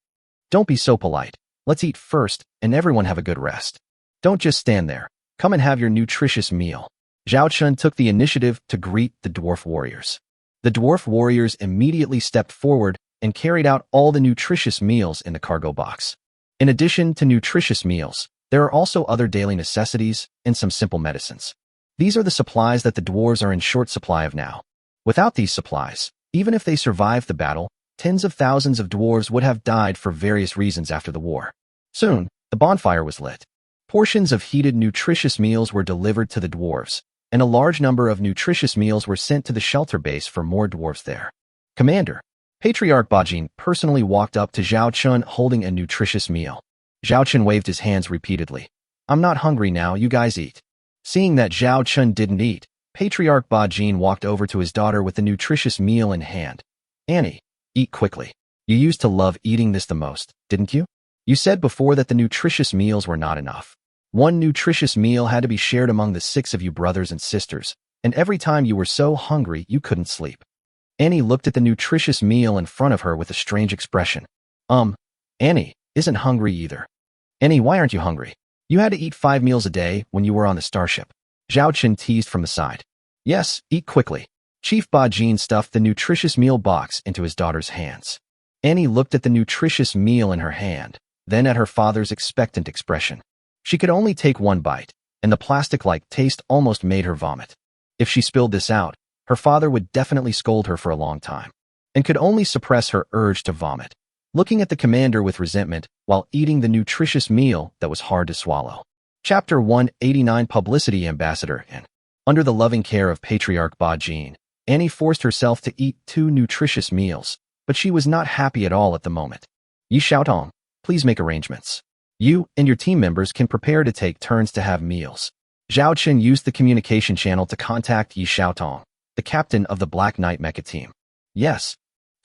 S1: Don't be so polite. Let's eat first, and everyone have a good rest. Don't just stand there. Come and have your nutritious meal. Zhao Chun took the initiative to greet the dwarf warriors. The dwarf warriors immediately stepped forward and carried out all the nutritious meals in the cargo box. In addition to nutritious meals, there are also other daily necessities and some simple medicines. These are the supplies that the dwarves are in short supply of now. Without these supplies, even if they survived the battle, tens of thousands of dwarves would have died for various reasons after the war. Soon, the bonfire was lit. Portions of heated nutritious meals were delivered to the dwarves, and a large number of nutritious meals were sent to the shelter base for more dwarves there. Commander, Patriarch Bajin personally walked up to Zhao Chun holding a nutritious meal. Zhao Chun waved his hands repeatedly. I'm not hungry now, you guys eat. Seeing that Zhao Chun didn't eat, Patriarch Bajin walked over to his daughter with the nutritious meal in hand. Annie, eat quickly. You used to love eating this the most, didn't you? You said before that the nutritious meals were not enough. One nutritious meal had to be shared among the 6 of you brothers and sisters, and every time you were so hungry you couldn't sleep. Annie looked at the nutritious meal in front of her with a strange expression. Annie isn't hungry either. Annie, why aren't you hungry? You had to eat 5 meals a day when you were on the starship. Zhao Chun teased from the side. Yes, eat quickly. Chief Bajin stuffed the nutritious meal box into his daughter's hands. Annie looked at the nutritious meal in her hand, then at her father's expectant expression. She could only take one bite, and the plastic-like taste almost made her vomit. If she spilled this out, her father would definitely scold her for a long time, and could only suppress her urge to vomit, looking at the commander with resentment while eating the nutritious meal that was hard to swallow. Chapter 189 Publicity Ambassador. And under the loving care of Patriarch Bajin, Annie forced herself to eat 2 nutritious meals, but she was not happy at all at the moment. Yi Xiaotong, please make arrangements. You and your team members can prepare to take turns to have meals. Zhao Chun used the communication channel to contact Yi Xiaotong, the captain of the Black Knight mecha team. Yes.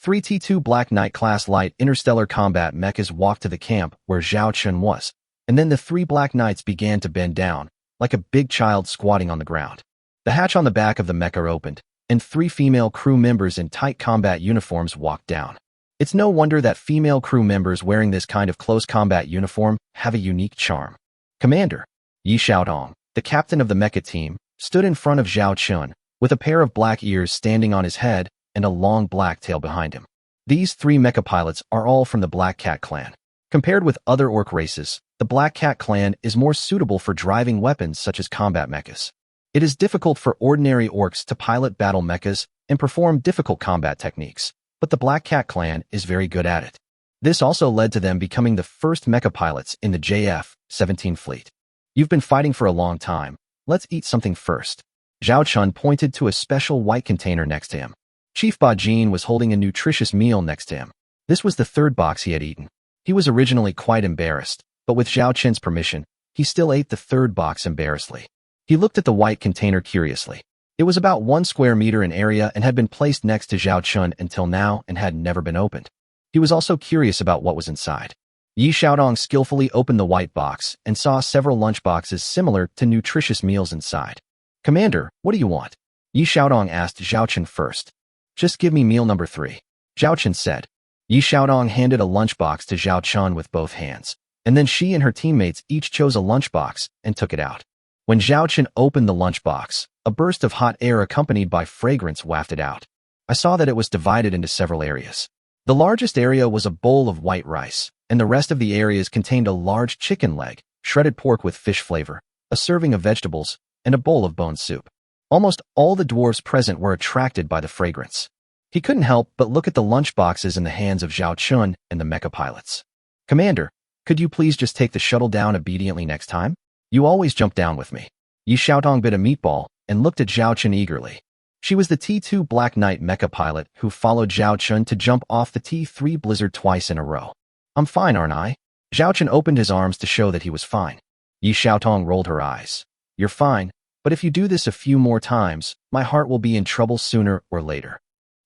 S1: 3 T2 Black Knight class light interstellar combat mechas walked to the camp where Zhao Chun was, and then the three Black Knights began to bend down, like a big child squatting on the ground. The hatch on the back of the mecha opened, and three female crew members in tight combat uniforms walked down. It's no wonder that female crew members wearing this kind of close combat uniform have a unique charm. Commander Yi Xiaodong, the captain of the mecha team, stood in front of Zhao Chun, with a pair of black ears standing on his head and a long black tail behind him. These three mecha pilots are all from the Black Cat clan. Compared with other orc races, the Black Cat clan is more suitable for driving weapons such as combat mechas. It is difficult for ordinary orcs to pilot battle mechas and perform difficult combat techniques, but the Black Cat clan is very good at it. This also led to them becoming the first mecha pilots in the JF-17 fleet. You've been fighting for a long time. Let's eat something first. Zhao Chun pointed to a special white container next to him. Chief Bajin was holding a nutritious meal next to him. This was the third box he had eaten. He was originally quite embarrassed, but with Zhao Chun's permission, he still ate the third box embarrassedly. He looked at the white container curiously. It was about 1 square meter in area and had been placed next to Zhao Chun until now and had never been opened. He was also curious about what was inside. Yi Xiaodong skillfully opened the white box and saw several lunch boxes similar to nutritious meals inside. Commander, what do you want? Yi Xiaodong asked Zhao Chun first. Just give me meal number 3. Zhao Chun said. Yi Xiaodong handed a lunchbox to Zhao Chun with both hands, and then she and her teammates each chose a lunchbox and took it out. When Zhao Chun opened the lunchbox, a burst of hot air accompanied by fragrance wafted out. I saw that it was divided into several areas. The largest area was a bowl of white rice, and the rest of the areas contained a large chicken leg, shredded pork with fish flavor, a serving of vegetables, and a bowl of bone soup. Almost all the dwarves present were attracted by the fragrance. He couldn't help but look at the lunchboxes in the hands of Zhao Chun and the mecha pilots. Commander, could you please just take the shuttle down obediently next time? You always jump down with me. Yi Xiaodong bit a meatball and looked at Zhao Chun eagerly. She was the T2 Black Knight mecha pilot who followed Zhao Chun to jump off the T3 Blizzard twice in a row. I'm fine, aren't I? Zhao Chun opened his arms to show that he was fine. Yi Xiaodong rolled her eyes. You're fine, but if you do this a few more times, my heart will be in trouble sooner or later.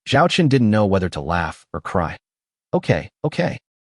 S1: Zhao Chun didn't know whether to laugh or cry. Okay,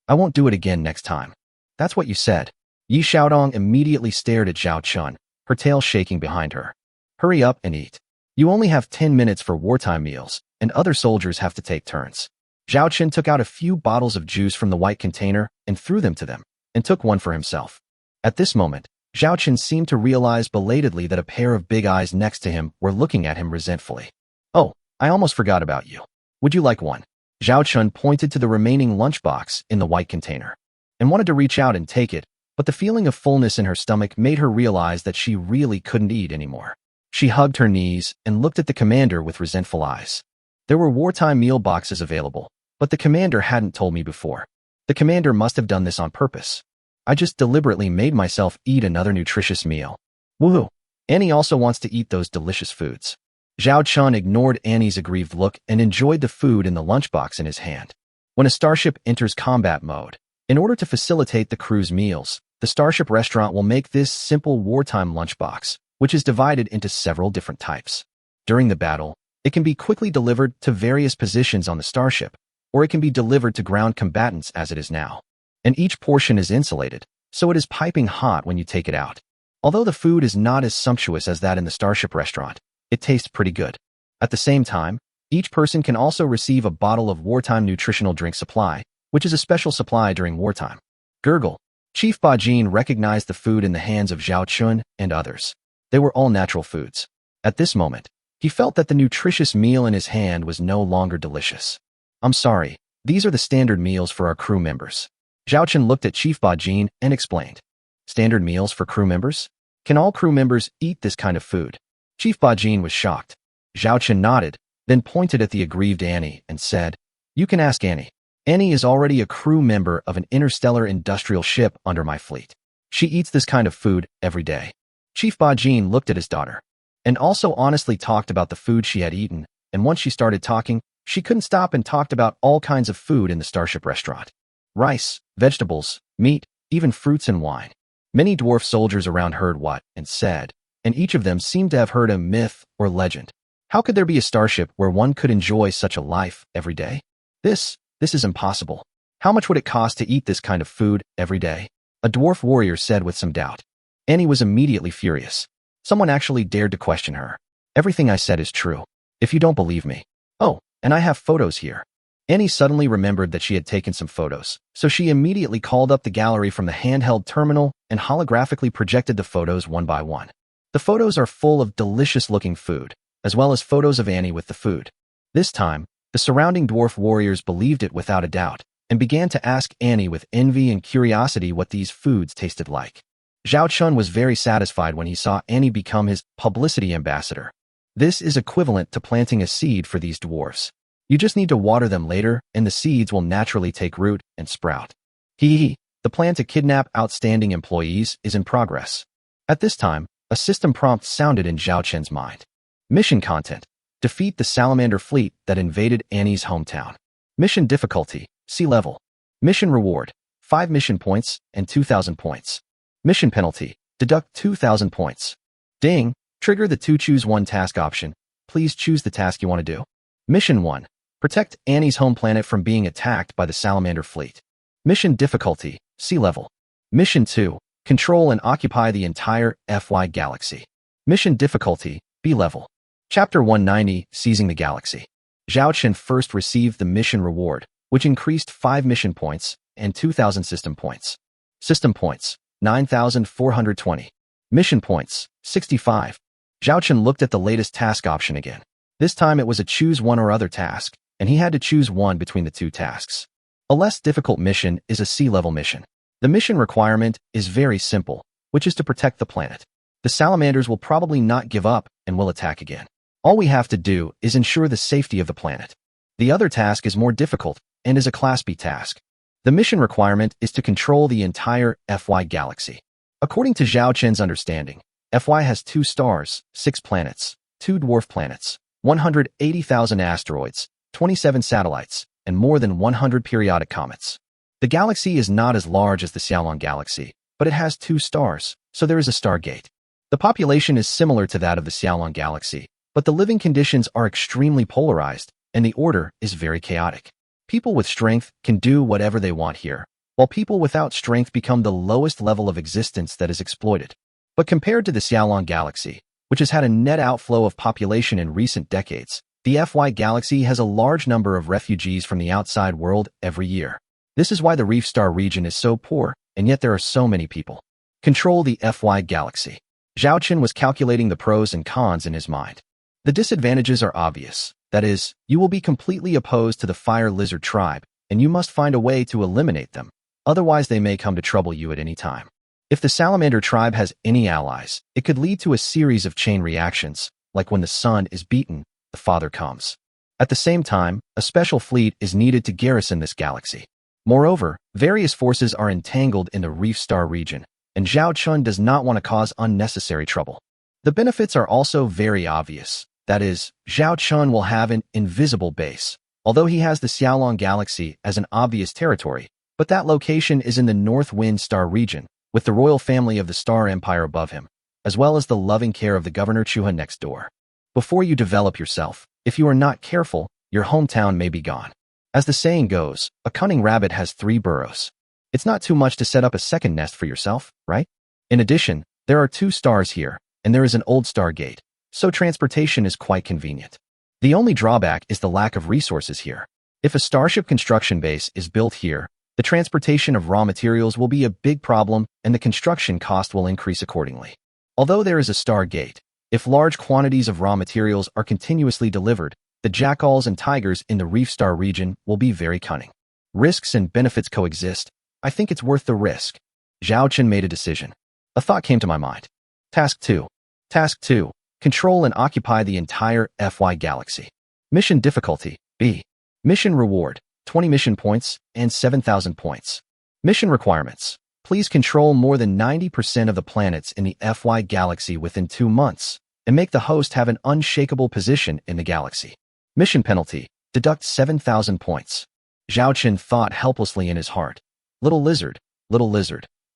S1: I won't do it again next time. That's what you said. Yi Xiaodong immediately stared at Zhao Chun, her tail shaking behind her. Hurry up and eat. You only have 10 minutes for wartime meals, and other soldiers have to take turns. Zhao Chun took out a few bottles of juice from the white container and threw them to them, and took one for himself. At this moment, Zhao Chun seemed to realize belatedly that a pair of big eyes next to him were looking at him resentfully. Oh, I almost forgot about you. Would you like one? Zhao Chun pointed to the remaining lunchbox in the white container, and wanted to reach out and take it, but the feeling of fullness in her stomach made her realize that she really couldn't eat anymore. She hugged her knees and looked at the commander with resentful eyes. There were wartime meal boxes available, but the commander hadn't told me before. The commander must have done this on purpose. I just deliberately made myself eat another nutritious meal. Woohoo! Annie also wants to eat those delicious foods. Zhao Chun ignored Annie's aggrieved look and enjoyed the food in the lunchbox in his hand. When a starship enters combat mode, in order to facilitate the crew's meals, the starship restaurant will make this simple wartime lunchbox, which is divided into several different types. During the battle, it can be quickly delivered to various positions on the starship, or it can be delivered to ground combatants as it is now. And each portion is insulated, so it is piping hot when you take it out. Although the food is not as sumptuous as that in the starship restaurant, it tastes pretty good. At the same time, each person can also receive a bottle of wartime nutritional drink supply, which is a special supply during wartime. Gurgle. Chief Bajin recognized the food in the hands of Zhao Chun and others. They were all natural foods. At this moment, he felt that the nutritious meal in his hand was no longer delicious. I'm sorry, these are the standard meals for our crew members. Zhao Chun looked at Chief Bajin and explained. Standard meals for crew members? Can all crew members eat this kind of food? Chief Bajin was shocked. Zhao Chun nodded, then pointed at the aggrieved Annie and said, You can ask Annie. Annie is already a crew member of an interstellar industrial ship under my fleet. She eats this kind of food every day. Chief Bajin looked at his daughter, and also honestly talked about the food she had eaten, and once she started talking, she couldn't stop and talked about all kinds of food in the starship restaurant. Rice, vegetables, meat, even fruits and wine. Many dwarf soldiers around heard what and said, and each of them seemed to have heard a myth or legend. How could there be a starship where one could enjoy such a life every day? This is impossible. How much would it cost to eat this kind of food every day? a dwarf warrior said with some doubt. Annie was immediately furious. Someone actually dared to question her. Everything I said is true. If you don't believe me. Oh, and I have photos here. Annie suddenly remembered that she had taken some photos, so she immediately called up the gallery from the handheld terminal and holographically projected the photos one by one. The photos are full of delicious-looking food, as well as photos of Annie with the food. This time, the surrounding dwarf warriors believed it without a doubt, and began to ask Annie with envy and curiosity what these foods tasted like. Zhao Chun was very satisfied when he saw Annie become his publicity ambassador. This is equivalent to planting a seed for these dwarfs. You just need to water them later, and the seeds will naturally take root and sprout. The plan to kidnap outstanding employees is in progress. At this time, a system prompt sounded in Zhao Chen's mind. Mission content: defeat the salamander fleet that invaded Annie's hometown. Mission difficulty: sea level. Mission reward: 5 mission points and 2,000 points. Mission penalty: deduct 2,000 points. Ding! Trigger the choose one task option. Please choose the task you want to do. Mission 1. Protect Annie's home planet from being attacked by the salamander fleet. Mission difficulty: sea level. Mission 2. Control and occupy the entire FY galaxy. Mission difficulty: B level. Chapter 190, Seizing the Galaxy. Zhao Chen first received the mission reward, which increased 5 mission points and 2,000 system points. System points: 9,420. Mission points: 65. Zhao Chen looked at the latest task option again. This time it was a choose one or other task, and he had to choose one between the two tasks. A less difficult mission is a sea-level mission. The mission requirement is very simple, which is to protect the planet. The salamanders will probably not give up and will attack again. All we have to do is ensure the safety of the planet. The other task is more difficult and is a Class B task. The mission requirement is to control the entire FY galaxy. According to Zhao Chen's understanding, FY has 2 stars, 6 planets, 2 dwarf planets, 180,000 asteroids, 27 satellites, and more than 100 periodic comets. The galaxy is not as large as the Xiaolong galaxy, but it has 2 stars, so there is a stargate. The population is similar to that of the Xiaolong galaxy, but the living conditions are extremely polarized, and the order is very chaotic. People with strength can do whatever they want here, while people without strength become the lowest level of existence that is exploited. But compared to the Xiaolong galaxy, which has had a net outflow of population in recent decades, the FY galaxy has a large number of refugees from the outside world every year. This is why the Reef Star region is so poor, and yet there are so many people. Control the FY galaxy. Zhao Chen was calculating the pros and cons in his mind. The disadvantages are obvious. That is, you will be completely opposed to the Fire Lizard tribe, and you must find a way to eliminate them. Otherwise, they may come to trouble you at any time. If the Salamander tribe has any allies, it could lead to a series of chain reactions, like when the son is beaten, the father comes. At the same time, a special fleet is needed to garrison this galaxy. Moreover, various forces are entangled in the Reef Star region, and Zhao Chun does not want to cause unnecessary trouble. The benefits are also very obvious. That is, Zhao Chun will have an invisible base, although he has the Xiaolong galaxy as an obvious territory, but that location is in the North Wind Star region, with the royal family of the Star Empire above him, as well as the loving care of the Governor Chuha next door. Before you develop yourself, if you are not careful, your hometown may be gone. As the saying goes, a cunning rabbit has 3 burrows. It's not too much to set up a second nest for yourself, right? In addition, there are 2 stars here, and there is an old star gate, so transportation is quite convenient. The only drawback is the lack of resources here. If a starship construction base is built here, the transportation of raw materials will be a big problem and the construction cost will increase accordingly. Although there is a star gate, if large quantities of raw materials are continuously delivered, the jackals and tigers in the Reef Star region will be very cunning. Risks and benefits coexist. I think it's worth the risk. Zhao Chen made a decision. A thought came to my mind. Task 2. Task 2. Control and occupy the entire FY galaxy. Mission difficulty: B. Mission reward: 20 mission points and 7,000 points. Mission requirements: please control more than 90% of the planets in the FY galaxy within 2 months, and make the host have an unshakable position in the galaxy. Mission penalty: deduct 7,000 points. Zhao Chen thought helplessly in his heart. Little lizard,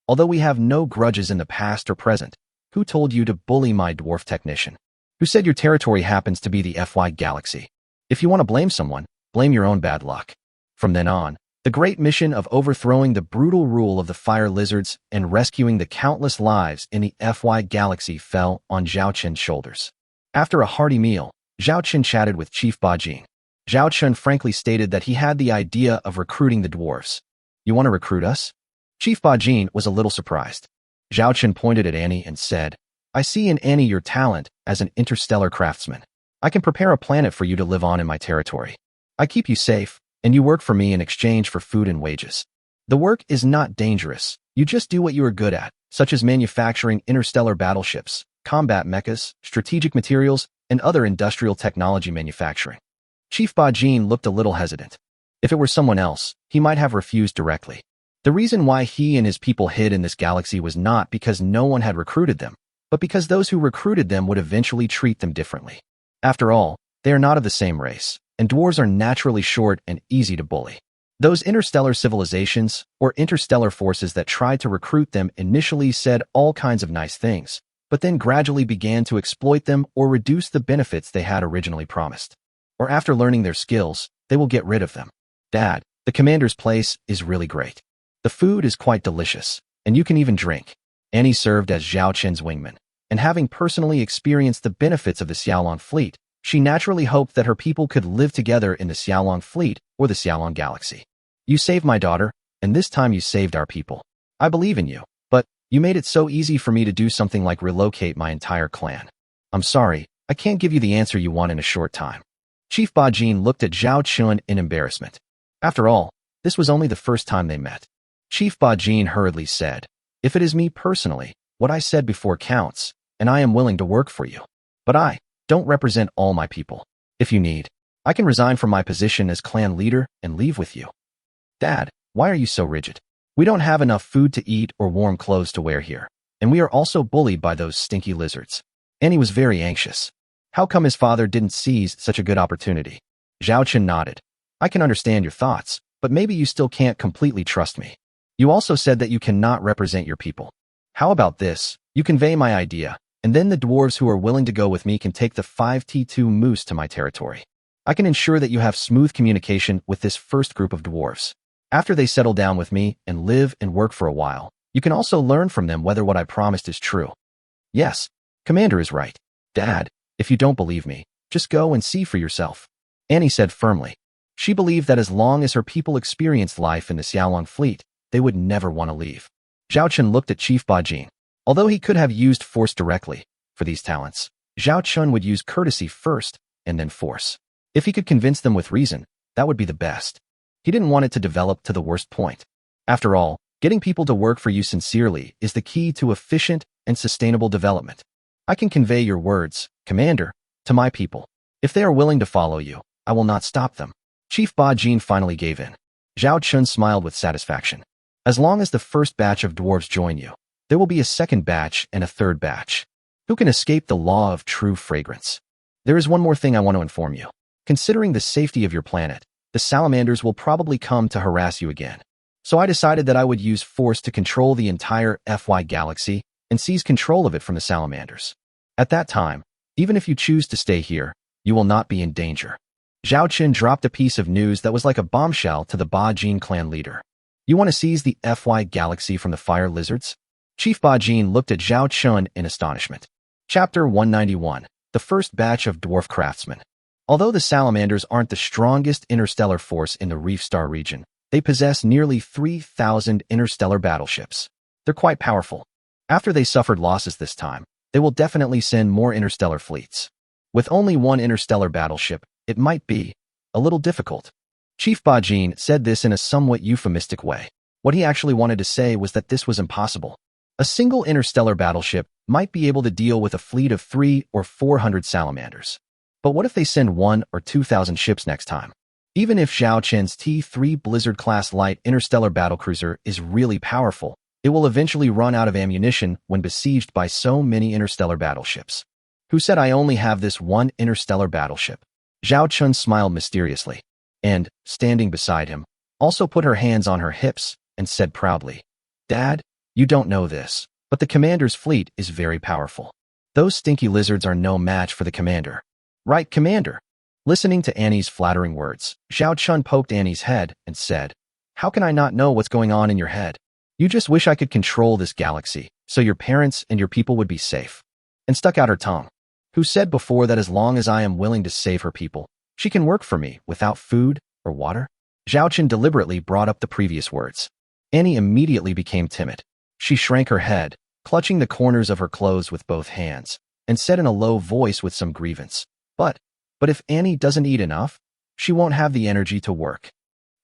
S1: although we have no grudges in the past or present, who told you to bully my dwarf technician? Who said your territory happens to be the FY galaxy? If you want to blame someone, blame your own bad luck. From then on, The great mission of overthrowing the brutal rule of the fire lizards and rescuing the countless lives in the FY galaxy fell on Zhao Qin's shoulders. After a hearty meal, Zhao Qin chatted with Chief Bajin. Zhao Qin frankly stated that he had the idea of recruiting the dwarves. You want to recruit us? Chief Bajin was a little surprised. Zhao Qin pointed at Annie and said, I see in Annie your talent as an interstellar craftsman. I can prepare a planet for you to live on in my territory. I keep you safe, and you work for me in exchange for food and wages. The work is not dangerous. You just do what you are good at, such as manufacturing interstellar battleships, combat mechas, strategic materials, and other industrial technology manufacturing. Chief Bajin looked a little hesitant. If it were someone else, he might have refused directly. The reason why he and his people hid in this galaxy was not because no one had recruited them, but because those who recruited them would eventually treat them differently. After all, they are not of the same race, and dwarves are naturally short and easy to bully. Those interstellar civilizations, or interstellar forces that tried to recruit them initially said all kinds of nice things, but then gradually began to exploit them or reduce the benefits they had originally promised. Or after learning their skills, they will get rid of them. Dad, the commander's place is really great. The food is quite delicious, and you can even drink. Annie served as Zhao Qin's wingman, and having personally experienced the benefits of the Xiaolong fleet, she naturally hoped that her people could live together in the Xiaolong fleet or the Xiaolong galaxy. You saved my daughter, and this time you saved our people. I believe in you, but you made it so easy for me to do something like relocate my entire clan. I'm sorry, I can't give you the answer you want in a short time. Chief Bajin looked at Zhao Qin in embarrassment. After all, this was only the first time they met. Chief Bajin hurriedly said, If it is me personally, what I said before counts, and I am willing to work for you. But I don't represent all my people. If you need, I can resign from my position as clan leader and leave with you. Dad, why are you so rigid? We don't have enough food to eat or warm clothes to wear here, and we are also bullied by those stinky lizards. Annie was very anxious. How come his father didn't seize such a good opportunity? Zhao Qin nodded. I can understand your thoughts, but maybe you still can't completely trust me. You also said that you cannot represent your people. How about this? You convey my idea, and then the dwarves who are willing to go with me can take the 5T2 moose to my territory. I can ensure that you have smooth communication with this first group of dwarves. After they settle down with me and live and work for a while, you can also learn from them whether what I promised is true. Yes, Commander is right. Dad, if you don't believe me, just go and see for yourself. Annie said firmly. She believed that as long as her people experienced life in the Xiaolong fleet, they would never want to leave. Zhao Qin looked at Chief Bajin. Although he could have used force directly for these talents, Zhao Qin would use courtesy first and then force. If he could convince them with reason, that would be the best. He didn't want it to develop to the worst point. After all, getting people to work for you sincerely is the key to efficient and sustainable development. I can convey your words, Commander, to my people. If they are willing to follow you, I will not stop them. Chief Bajin finally gave in. Zhao Qin smiled with satisfaction. As long as the first batch of dwarves join you, there will be a second batch and a third batch. Who can escape the law of true fragrance? There is one more thing I want to inform you. Considering the safety of your planet, the salamanders will probably come to harass you again. So I decided that I would use force to control the entire FY galaxy and seize control of it from the salamanders. At that time, even if you choose to stay here, you will not be in danger. Zhao Qin dropped a piece of news that was like a bombshell to the Bajin clan leader. You want to seize the FY galaxy from the fire lizards? Chief Bajin looked at Zhao Qin in astonishment. Chapter 191, The First Batch of Dwarf Craftsmen. Although the salamanders aren't the strongest interstellar force in the Reef Star region, they possess nearly 3,000 interstellar battleships. They're quite powerful. After they suffered losses this time, they will definitely send more interstellar fleets. With only one interstellar battleship, it might be a little difficult. Chief Bajin said this in a somewhat euphemistic way. What he actually wanted to say was that this was impossible. A single interstellar battleship might be able to deal with a fleet of 300 or 400 salamanders. But what if they send 1,000 or 2,000 ships next time? Even if Zhao Qin's T3 Blizzard-class light interstellar battlecruiser is really powerful, it will eventually run out of ammunition when besieged by so many interstellar battleships. Who said I only have this one interstellar battleship? Zhao Qin smiled mysteriously, and, standing beside him, also put her hands on her hips and said proudly, Dad, you don't know this, but the commander's fleet is very powerful. Those stinky lizards are no match for the commander. Right, Commander? Listening to Annie's flattering words, Zhao Qin poked Annie's head and said, How can I not know what's going on in your head? You just wish I could control this galaxy, so your parents and your people would be safe. And stuck out her tongue. Who said before that as long as I am willing to save her people, she can work for me without food or water? Zhao Chen deliberately brought up the previous words. Annie immediately became timid. She shrank her head, clutching the corners of her clothes with both hands, and said in a low voice with some grievance, But if Annie doesn't eat enough, she won't have the energy to work.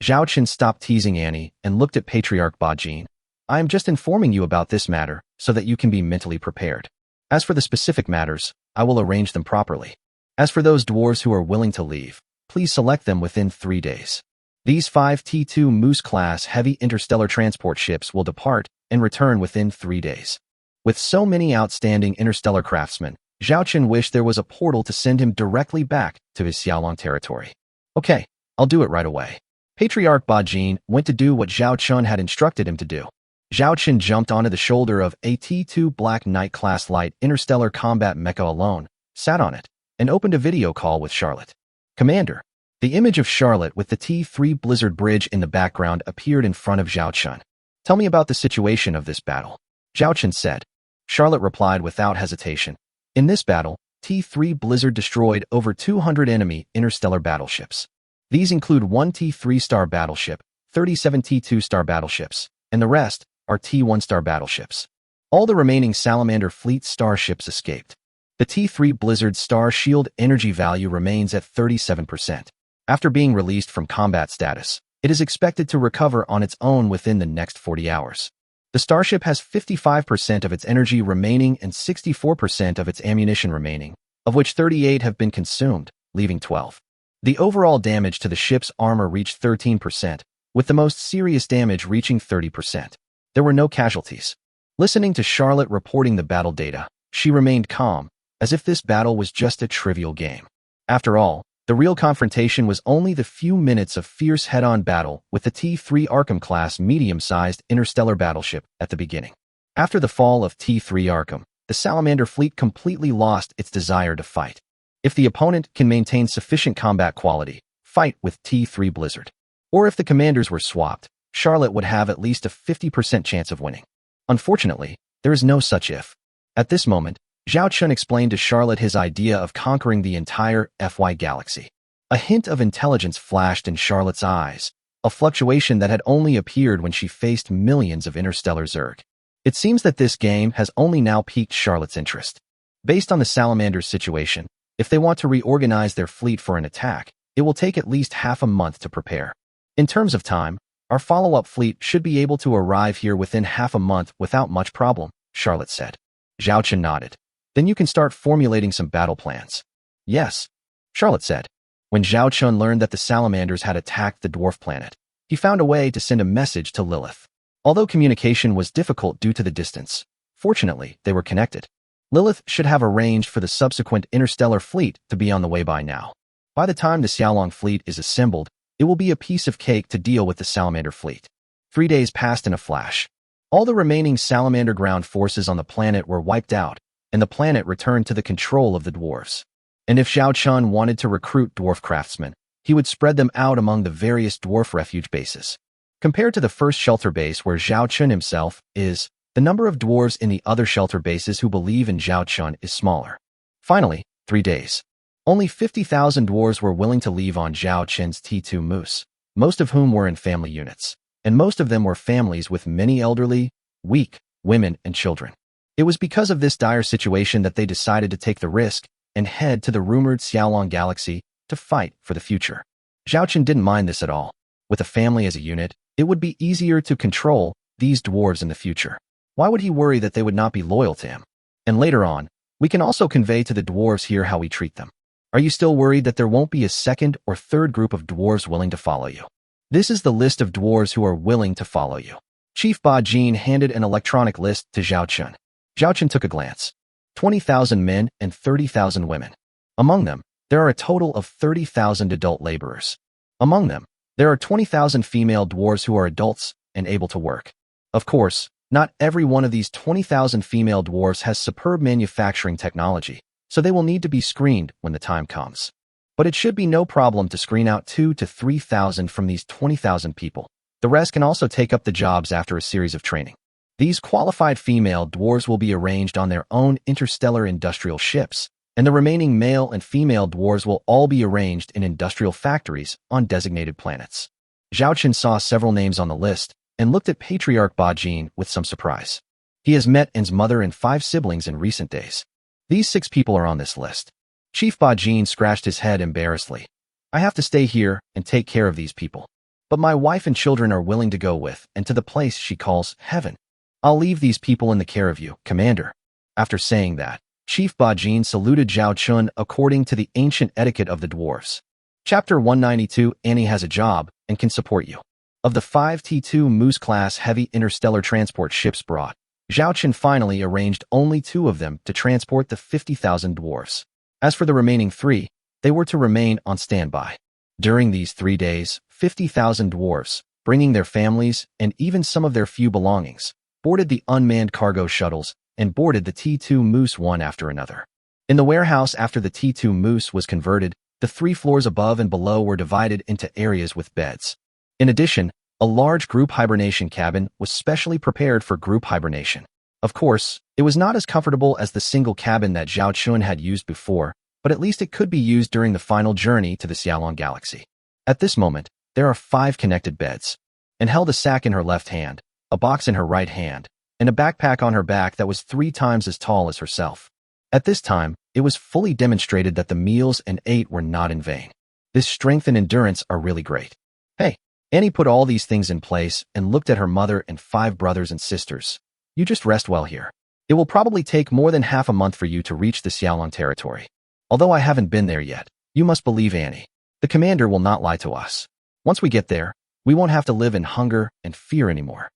S1: Zhao Chen stopped teasing Annie and looked at Patriarch Bajin. I am just informing you about this matter so that you can be mentally prepared. As for the specific matters, I will arrange them properly. As for those dwarves who are willing to leave, please select them within 3 days. These 5 T2 Moose-class heavy interstellar transport ships will depart and return within 3 days. With so many outstanding interstellar craftsmen, Zhao Chen wished there was a portal to send him directly back to his Xiaolong territory. Okay, I'll do it right away. Patriarch Bajin went to do what Zhao Chen had instructed him to do. Zhao Chen jumped onto the shoulder of a T2 Black Knight-class light interstellar combat mecha alone, sat on it, and opened a video call with Charlotte. Commander. The image of Charlotte with the T3 Blizzard Bridge in the background appeared in front of Zhao Chen. Tell me about the situation of this battle. Zhao Chen said. Charlotte replied without hesitation. In this battle, T3 Blizzard destroyed over 200 enemy interstellar battleships. These include 1 T3 star battleship, 37 T2 star battleships, and the rest are T1 star battleships. All the remaining Salamander fleet starships escaped. The T3 Blizzard star shield energy value remains at 37%. After being released from combat status, it is expected to recover on its own within the next 40 hours. The starship has 55% of its energy remaining and 64% of its ammunition remaining, of which 38 have been consumed, leaving 12. The overall damage to the ship's armor reached 13%, with the most serious damage reaching 30%. There were no casualties. Listening to Charlotte reporting the battle data, she remained calm, as if this battle was just a trivial game. After all, the real confrontation was only the few minutes of fierce head-on battle with the T3 Arkham-class medium-sized interstellar battleship at the beginning. After the fall of T3 Arkham, the Salamander fleet completely lost its desire to fight. If the opponent can maintain sufficient combat quality, fight with T3 Blizzard. Or if the commanders were swapped, Charlotte would have at least a 50% chance of winning. Unfortunately, there is no such if. At this moment, Zhao Chen explained to Charlotte his idea of conquering the entire FY galaxy. A hint of intelligence flashed in Charlotte's eyes, a fluctuation that had only appeared when she faced millions of interstellar Zerg. It seems that this game has only now piqued Charlotte's interest. Based on the Salamander's situation, if they want to reorganize their fleet for an attack, it will take at least half a month to prepare. In terms of time, our follow-up fleet should be able to arrive here within half a month without much problem, Charlotte said. Zhao Chen nodded. Then you can start formulating some battle plans. Yes, Charlotte said. When Zhao Chen learned that the Salamanders had attacked the dwarf planet, he found a way to send a message to Lilith. Although communication was difficult due to the distance, fortunately, they were connected. Lilith should have arranged for the subsequent interstellar fleet to be on the way by now. By the time the Xiaolong fleet is assembled, it will be a piece of cake to deal with the Salamander fleet. 3 days passed in a flash. All the remaining Salamander ground forces on the planet were wiped out, and the planet returned to the control of the dwarves. And if Zhao Chen wanted to recruit dwarf craftsmen, he would spread them out among the various dwarf refuge bases. Compared to the first shelter base where Zhao Chen himself is, the number of dwarves in the other shelter bases who believe in Zhao Chen is smaller. Finally, 3 days. Only 50,000 dwarves were willing to leave on Zhao Chen's T2 Moose, most of whom were in family units, and most of them were families with many elderly, weak, women and children. It was because of this dire situation that they decided to take the risk and head to the rumored Xiaolong galaxy to fight for the future. Zhao Chen didn't mind this at all. With a family as a unit, it would be easier to control these dwarves in the future. Why would he worry that they would not be loyal to him? And later on, we can also convey to the dwarves here how we treat them. Are you still worried that there won't be a second or third group of dwarves willing to follow you? This is the list of dwarves who are willing to follow you. Chief Bajin handed an electronic list to Zhao Chen. Zhao Chen took a glance. 20,000 men and 30,000 women. Among them, there are a total of 30,000 adult laborers. Among them, there are 20,000 female dwarves who are adults and able to work. Of course, not every one of these 20,000 female dwarves has superb manufacturing technology, so they will need to be screened when the time comes. But it should be no problem to screen out 2,000 to 3,000 from these 20,000 people. The rest can also take up the jobs after a series of training. These qualified female dwarves will be arranged on their own interstellar industrial ships, and the remaining male and female dwarves will all be arranged in industrial factories on designated planets. Zhao Qin saw several names on the list and looked at Patriarch Bajin with some surprise. He has met N's mother and 5 siblings in recent days. These 6 people are on this list. Chief Bajin scratched his head embarrassedly. I have to stay here and take care of these people. But my wife and children are willing to go with and to the place she calls heaven. I'll leave these people in the care of you, Commander. After saying that, Chief Bajin saluted Zhao Chun according to the ancient etiquette of the dwarves. Chapter 192. Annie has a job and can support you. Of the 5 T2 Moose-class heavy interstellar transport ships brought, Zhao Chun finally arranged only 2 of them to transport the 50,000 dwarves. As for the remaining 3, they were to remain on standby. During these 3 days, 50,000 dwarves, bringing their families and even some of their few belongings, boarded the unmanned cargo shuttles and boarded the T2 Moose one after another. In the warehouse after the T2 Moose was converted, the 3 floors above and below were divided into areas with beds. In addition, a large group hibernation cabin was specially prepared for group hibernation. Of course, it was not as comfortable as the single cabin that Zhao Chun had used before, but at least it could be used during the final journey to the Xiaolong galaxy. At this moment, there are 5 connected beds, and held a sack in her left hand, a box in her right hand, and a backpack on her back that was 3 times as tall as herself. At this time, it was fully demonstrated that the meals and ate were not in vain. This strength and endurance are really great. Hey, Annie put all these things in place and looked at her mother and 5 brothers and sisters. You just rest well here. It will probably take more than half a month for you to reach the Xiaolong territory. Although I haven't been there yet, you must believe Annie. The commander will not lie to us. Once we get there, we won't have to live in hunger and fear anymore.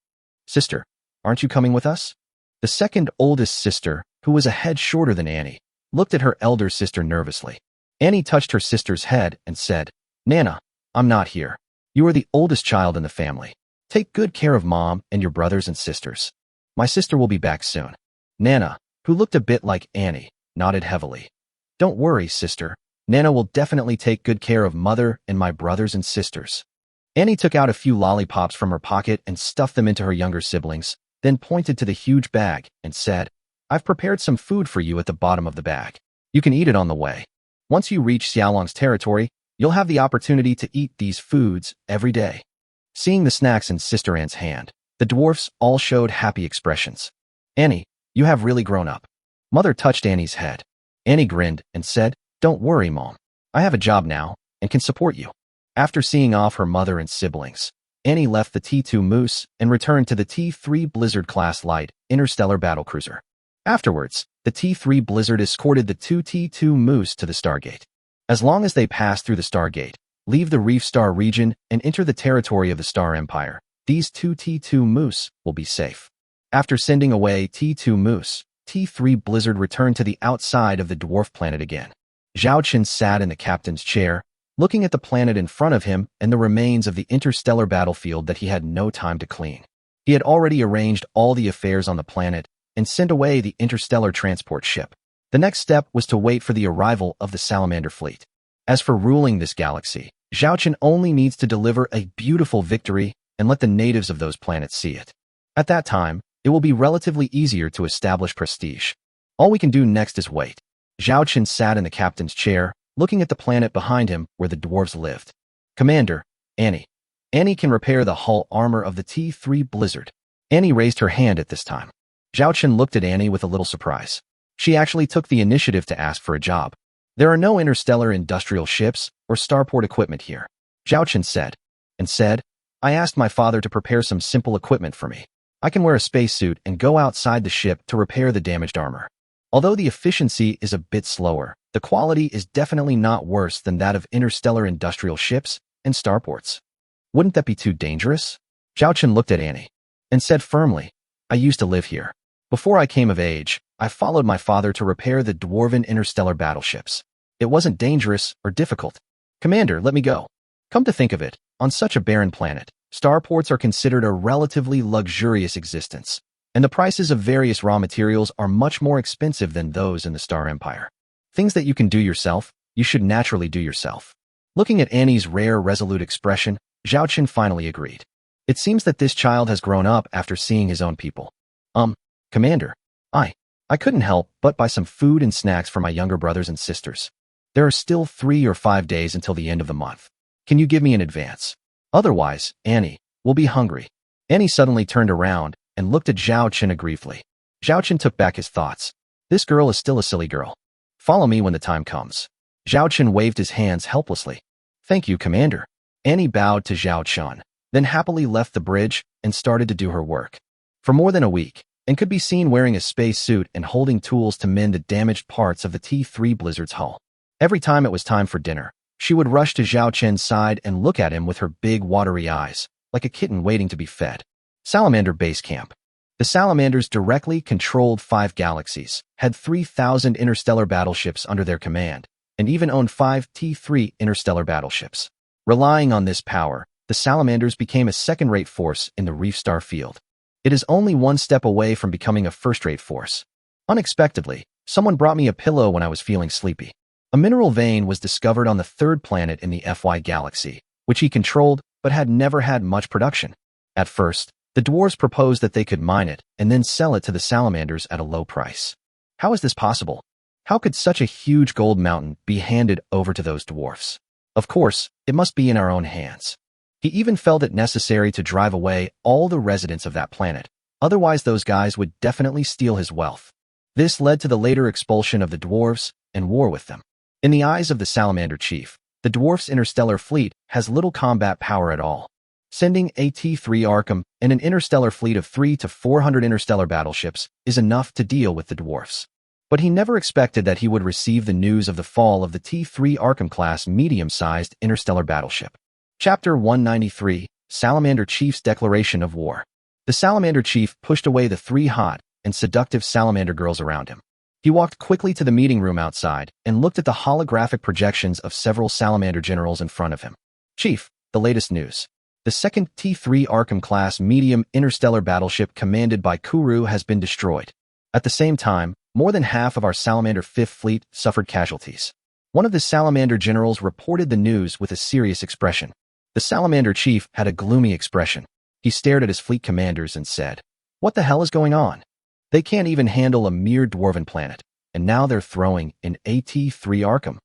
S1: Sister, aren't you coming with us? The second oldest sister, who was a head shorter than Annie, looked at her elder sister nervously. Annie touched her sister's head and said, Nana, I'm not here. You are the oldest child in the family. Take good care of Mom and your brothers and sisters. My sister will be back soon. Nana, who looked a bit like Annie, nodded heavily. Don't worry, sister. Nana will definitely take good care of Mother and my brothers and sisters. Annie took out a few lollipops from her pocket and stuffed them into her younger siblings, then pointed to the huge bag and said, I've prepared some food for you at the bottom of the bag. You can eat it on the way. Once you reach Xiaolong's territory, you'll have the opportunity to eat these foods every day. Seeing the snacks in Sister Anne's hand, the dwarfs all showed happy expressions. Annie, you have really grown up. Mother touched Annie's head. Annie grinned and said, Don't worry, Mom. I have a job now and can support you. After seeing off her mother and siblings, Annie left the T2 Moose and returned to the T3 Blizzard-class light interstellar battlecruiser. Afterwards, the T3 Blizzard escorted the 2 T2 Moose to the Stargate. As long as they pass through the Stargate, leave the Reef Star region, and enter the territory of the Star Empire, these 2 T2 Moose will be safe. After sending away T2 Moose, T3 Blizzard returned to the outside of the dwarf planet again. Zhao Qin sat in the captain's chair, looking at the planet in front of him and the remains of the interstellar battlefield that he had no time to clean. He had already arranged all the affairs on the planet and sent away the interstellar transport ship. The next step was to wait for the arrival of the Salamander fleet. As for ruling this galaxy, Zhao Qin only needs to deliver a beautiful victory and let the natives of those planets see it. At that time, it will be relatively easier to establish prestige. All we can do next is wait. Zhao Qin sat in the captain's chair, looking at the planet behind him where the dwarves lived. Commander, Annie. Annie can repair the hull armor of the T3 Blizzard. Annie raised her hand at this time. Zhao Qin looked at Annie with a little surprise. She actually took the initiative to ask for a job. There are no interstellar industrial ships or starport equipment here, Zhao Qin said, I asked my father to prepare some simple equipment for me. I can wear a spacesuit and go outside the ship to repair the damaged armor. Although the efficiency is a bit slower, the quality is definitely not worse than that of interstellar industrial ships and starports. Wouldn't that be too dangerous? Zhao Qin looked at Annie and said firmly, I used to live here. Before I came of age, I followed my father to repair the dwarven interstellar battleships. It wasn't dangerous or difficult. Commander, let me go. Come to think of it, on such a barren planet, starports are considered a relatively luxurious existence, and the prices of various raw materials are much more expensive than those in the Star Empire. Things that you can do yourself, you should naturally do yourself. Looking at Annie's rare, resolute expression, Zhao Qin finally agreed. It seems that this child has grown up after seeing his own people. Commander, I couldn't help but buy some food and snacks for my younger brothers and sisters. There are still 3 or 5 days until the end of the month. Can you give me an advance? Otherwise, Annie will be hungry. Annie suddenly turned around and looked at Zhao Chen aggrievely. Zhao Chen took back his thoughts. This girl is still a silly girl. Follow me when the time comes. Zhao Chen waved his hands helplessly. Thank you, Commander. Annie bowed to Zhao Chen, then happily left the bridge and started to do her work. For more than a week, and could be seen wearing a space suit and holding tools to mend the damaged parts of the T3 Blizzard's hull. Every time it was time for dinner, she would rush to Zhao Chen's side and look at him with her big watery eyes, like a kitten waiting to be fed. Salamander Base Camp. The Salamanders directly controlled 5 galaxies, had 3,000 interstellar battleships under their command, and even owned 5 T3 interstellar battleships. Relying on this power, the Salamanders became a second-rate force in the Reef Star field. It is only one step away from becoming a first-rate force. Unexpectedly, someone brought me a pillow when I was feeling sleepy. A mineral vein was discovered on the 3rd planet in the FY galaxy, which he controlled but had never had much production. At first, the dwarves proposed that they could mine it and then sell it to the salamanders at a low price. How is this possible? How could such a huge gold mountain be handed over to those dwarfs? Of course, it must be in our own hands. He even felt it necessary to drive away all the residents of that planet, otherwise those guys would definitely steal his wealth. This led to the later expulsion of the dwarves and war with them. In the eyes of the Salamander Chief, the dwarf's interstellar fleet has little combat power at all. Sending a T3 Arkham and an interstellar fleet of 300 to 400 interstellar battleships is enough to deal with the dwarfs. But he never expected that he would receive the news of the fall of the T3 Arkham-class medium-sized interstellar battleship. Chapter 193, Salamander Chief's Declaration of War. The Salamander Chief pushed away the 3 hot and seductive salamander girls around him. He walked quickly to the meeting room outside and looked at the holographic projections of several salamander generals in front of him. Chief, the latest news. The second T3 Arkham-class medium interstellar battleship commanded by Kuru has been destroyed. At the same time, more than half of our Salamander 5th Fleet suffered casualties. One of the salamander generals reported the news with a serious expression. The Salamander Chief had a gloomy expression. He stared at his fleet commanders and said, "What the hell is going on? They can't even handle a mere dwarven planet, and now they're throwing in AT-3 Arkham."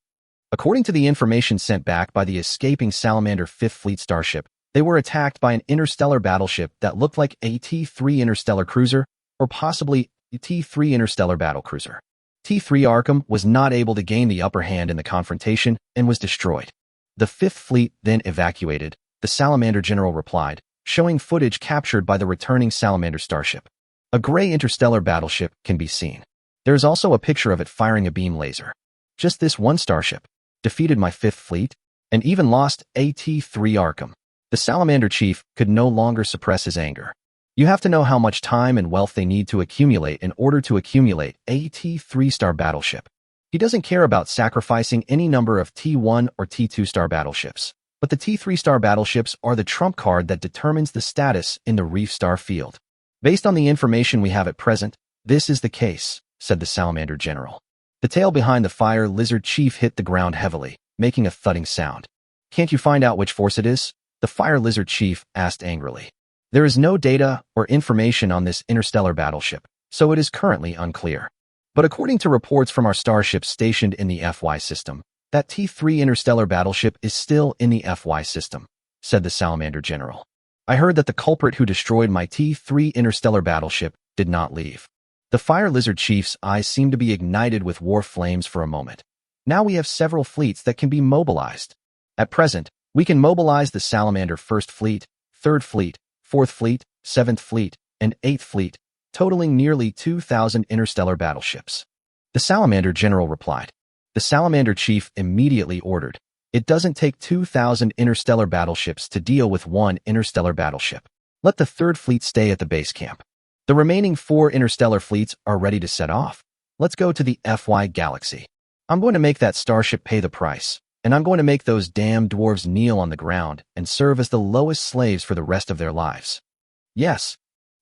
S1: According to the information sent back by the escaping Salamander 5th Fleet starship, they were attacked by an interstellar battleship that looked like a T-3 interstellar cruiser, or possibly a T-3 interstellar battlecruiser. T-3 Arkham was not able to gain the upper hand in the confrontation and was destroyed. The 5th Fleet then evacuated, the Salamander General replied, showing footage captured by the returning Salamander starship. A gray interstellar battleship can be seen. There is also a picture of it firing a beam laser. Just this one starship defeated my 5th Fleet and even lost AT-3 Arkham. The Salamander Chief could no longer suppress his anger. You have to know how much time and wealth they need to accumulate in order to accumulate a T3 star battleship. He doesn't care about sacrificing any number of T1 or T2 star battleships, but the T3 star battleships are the trump card that determines the status in the Reef Star field. Based on the information we have at present, this is the case, said the Salamander General. The tail behind the Fire Lizard Chief hit the ground heavily, making a thudding sound. Can't you find out which force it is? The Fire Lizard Chief asked angrily. There is no data or information on this interstellar battleship, so it is currently unclear. But according to reports from our starships stationed in the FY system, that T3 interstellar battleship is still in the FY system, said the Salamander General. I heard that the culprit who destroyed my T3 interstellar battleship did not leave. The Fire Lizard Chief's eyes seemed to be ignited with war flames for a moment. Now we have several fleets that can be mobilized. At present, we can mobilize the Salamander 1st Fleet, 3rd Fleet, 4th Fleet, 7th Fleet, and 8th Fleet, totaling nearly 2,000 interstellar battleships. The Salamander General replied. The Salamander Chief immediately ordered, "It doesn't take 2,000 interstellar battleships to deal with one interstellar battleship. Let the 3rd Fleet stay at the base camp. The remaining 4 interstellar fleets are ready to set off. Let's go to the FY galaxy. I'm going to make that starship pay the price, and I'm going to make those damn dwarves kneel on the ground and serve as the lowest slaves for the rest of their lives." Yes.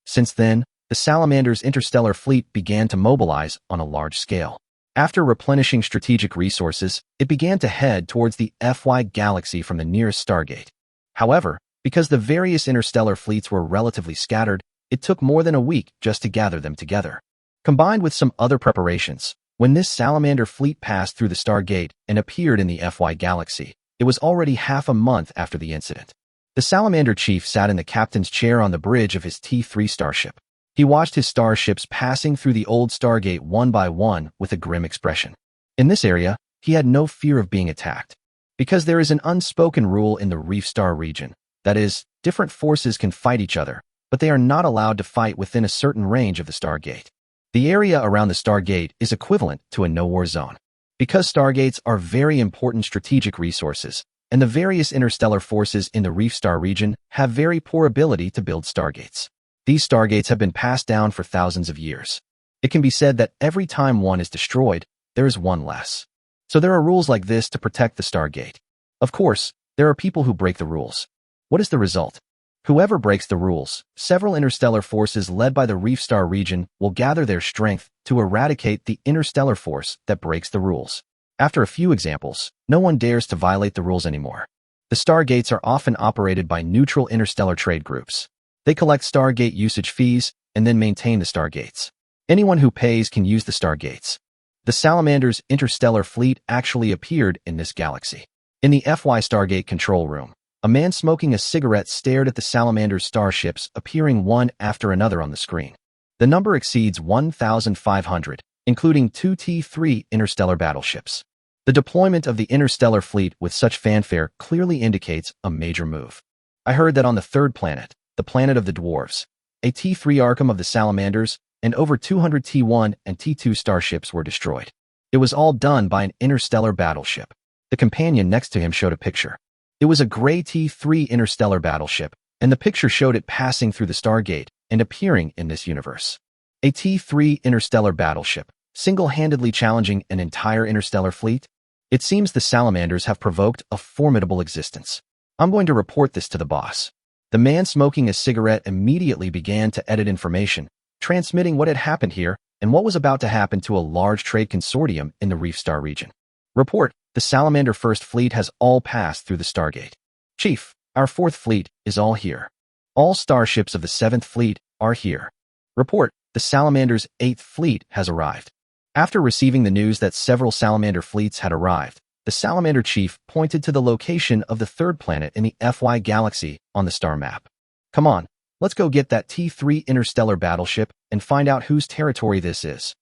S1: Since then, the Salamander's interstellar fleet began to mobilize on a large scale. After replenishing strategic resources, it began to head towards the FY galaxy from the nearest Stargate. However, Because the various interstellar fleets were relatively scattered, it took more than a week just to gather them together. Combined with some other preparations, when this salamander fleet passed through the Stargate and appeared in the FY galaxy, it was already half a month after the incident. The salamander chief sat in the captain's chair on the bridge of his T-3 starship. He watched his starships passing through the old Stargate one by one with a grim expression. In this area, he had no fear of being attacked. Because there is an unspoken rule in the Reef Star region, that is, different forces can fight each other, but they are not allowed to fight within a certain range of the Stargate. The area around the Stargate is equivalent to a no-war zone. Because Stargates are very important strategic resources, and the various interstellar forces in the Reef Star region have very poor ability to build Stargates. These Stargates have been passed down for thousands of years. It can be said that every time one is destroyed, there is one less. So there are rules like this to protect the Stargate. Of course, there are people who break the rules. What is the result? Whoever breaks the rules, several interstellar forces led by the Reef Star region will gather their strength to eradicate the interstellar force that breaks the rules. After a few examples, no one dares to violate the rules anymore. The Stargates are often operated by neutral interstellar trade groups. They collect Stargate usage fees and then maintain the Stargates. Anyone who pays can use the Stargates. The Salamander's interstellar fleet actually appeared in this galaxy. In the FY Stargate control room, a man smoking a cigarette stared at the Salamander's starships appearing one after another on the screen. The number exceeds 1,500, including 2 T-3 interstellar battleships. The deployment of the interstellar fleet with such fanfare clearly indicates a major move. I heard that on the third planet, the planet of the dwarves, a T-3 Arkham of the Salamanders, and over 200 T-1 and T-2 starships were destroyed. It was all done by an interstellar battleship. The companion next to him showed a picture. It was a gray T-3 interstellar battleship, and the picture showed it passing through the Stargate and appearing in this universe. A T-3 interstellar battleship, single-handedly challenging an entire interstellar fleet? It seems the Salamanders have provoked a formidable existence. I'm going to report this to the boss. The man smoking a cigarette immediately began to edit information, transmitting what had happened here and what was about to happen to a large trade consortium in the Reef Star region. Report, the Salamander First Fleet has all passed through the Stargate. Chief, our Fourth Fleet is all here. All starships of the Seventh Fleet are here. Report, the Salamander's Eighth Fleet has arrived. After receiving the news that several Salamander fleets had arrived, the Salamander Chief pointed to the location of the third planet in the FY galaxy on the star map. Come on, let's go get that T-3 interstellar battleship and find out whose territory this is.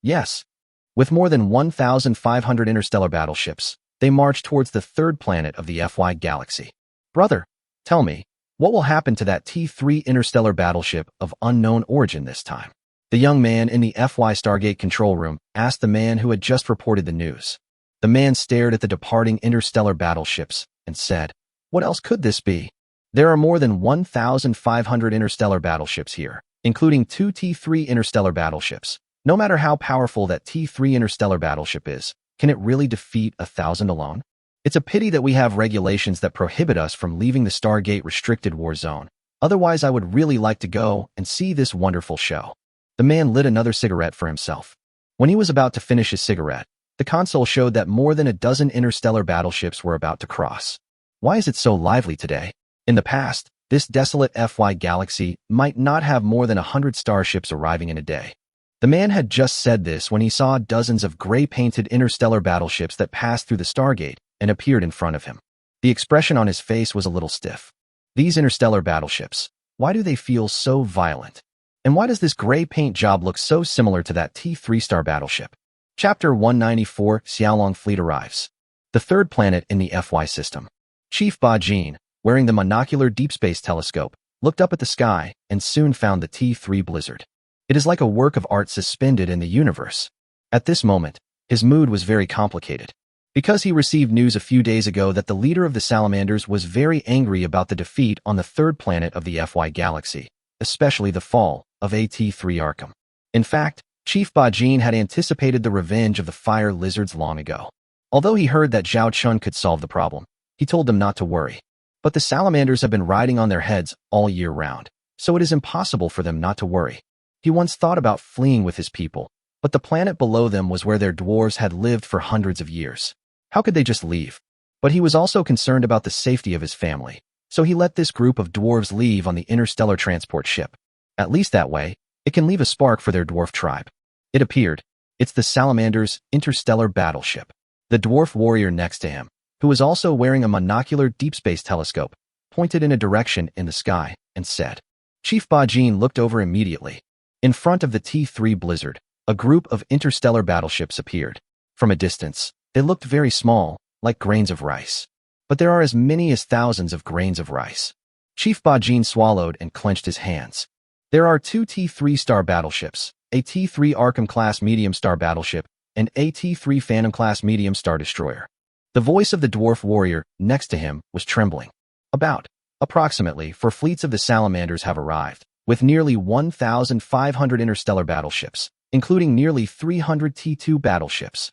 S1: Yes. With more than 1,500 interstellar battleships, they march towards the third planet of the FY galaxy. Brother, tell me, what will happen to that T-3 interstellar battleship of unknown origin this time? The young man in the FY Stargate control room asked the man who had just reported the news. The man stared at the departing interstellar battleships and said, "What else could this be? There are more than 1,500 interstellar battleships here, including 2 T-3 interstellar battleships. No matter how powerful that T-3 interstellar battleship is, can it really defeat 1,000 alone? It's a pity that we have regulations that prohibit us from leaving the Stargate restricted war zone. Otherwise, I would really like to go and see this wonderful show." The man lit another cigarette for himself. When he was about to finish his cigarette, the console showed that more than a dozen interstellar battleships were about to cross. Why is it so lively today? In the past, this desolate FY galaxy might not have more than 100 starships arriving in a day. The man had just said this when he saw dozens of gray-painted interstellar battleships that passed through the Stargate and appeared in front of him. The expression on his face was a little stiff. These interstellar battleships, why do they feel so violent? And why does this gray paint job look so similar to that T-3 star battleship? Chapter 194, Xiaolong Fleet arrives. The third planet in the FY system. Chief Ba Jin, wearing the monocular deep space telescope, looked up at the sky and soon found the T-3 blizzard. It is like a work of art suspended in the universe. At this moment, his mood was very complicated. Because he received news a few days ago that the leader of the Salamanders was very angry about the defeat on the third planet of the FY galaxy, especially the fall of AT-3 Arkham. In fact, Chief Ba Jin had anticipated the revenge of the fire lizards long ago. Although he heard that Zhao Chun could solve the problem, he told them not to worry. But the Salamanders have been riding on their heads all year round, so it is impossible for them not to worry. He once thought about fleeing with his people, but the planet below them was where their dwarves had lived for hundreds of years. How could they just leave? But he was also concerned about the safety of his family, So he let this group of dwarves leave on the interstellar transport ship. At least that way, it can leave a spark for their dwarf tribe. It appeared. It's the Salamander's interstellar battleship. The dwarf warrior next to him, who was also wearing a monocular deep space telescope, pointed in a direction in the sky and said. Chief Bajin looked over immediately. In front of the T3 Blizzard, a group of interstellar battleships appeared. From a distance, they looked very small, like grains of rice. But there are as many as thousands of grains of rice. Chief Bajin swallowed and clenched his hands. There are two T3 star battleships, a T3 Arkham-class medium-star battleship, and a T3 Phantom-class medium-star destroyer. The voice of the dwarf warrior next to him was trembling. Approximately, 4 fleets of the Salamanders have arrived, with nearly 1,500 interstellar battleships, including nearly 300 T2 battleships.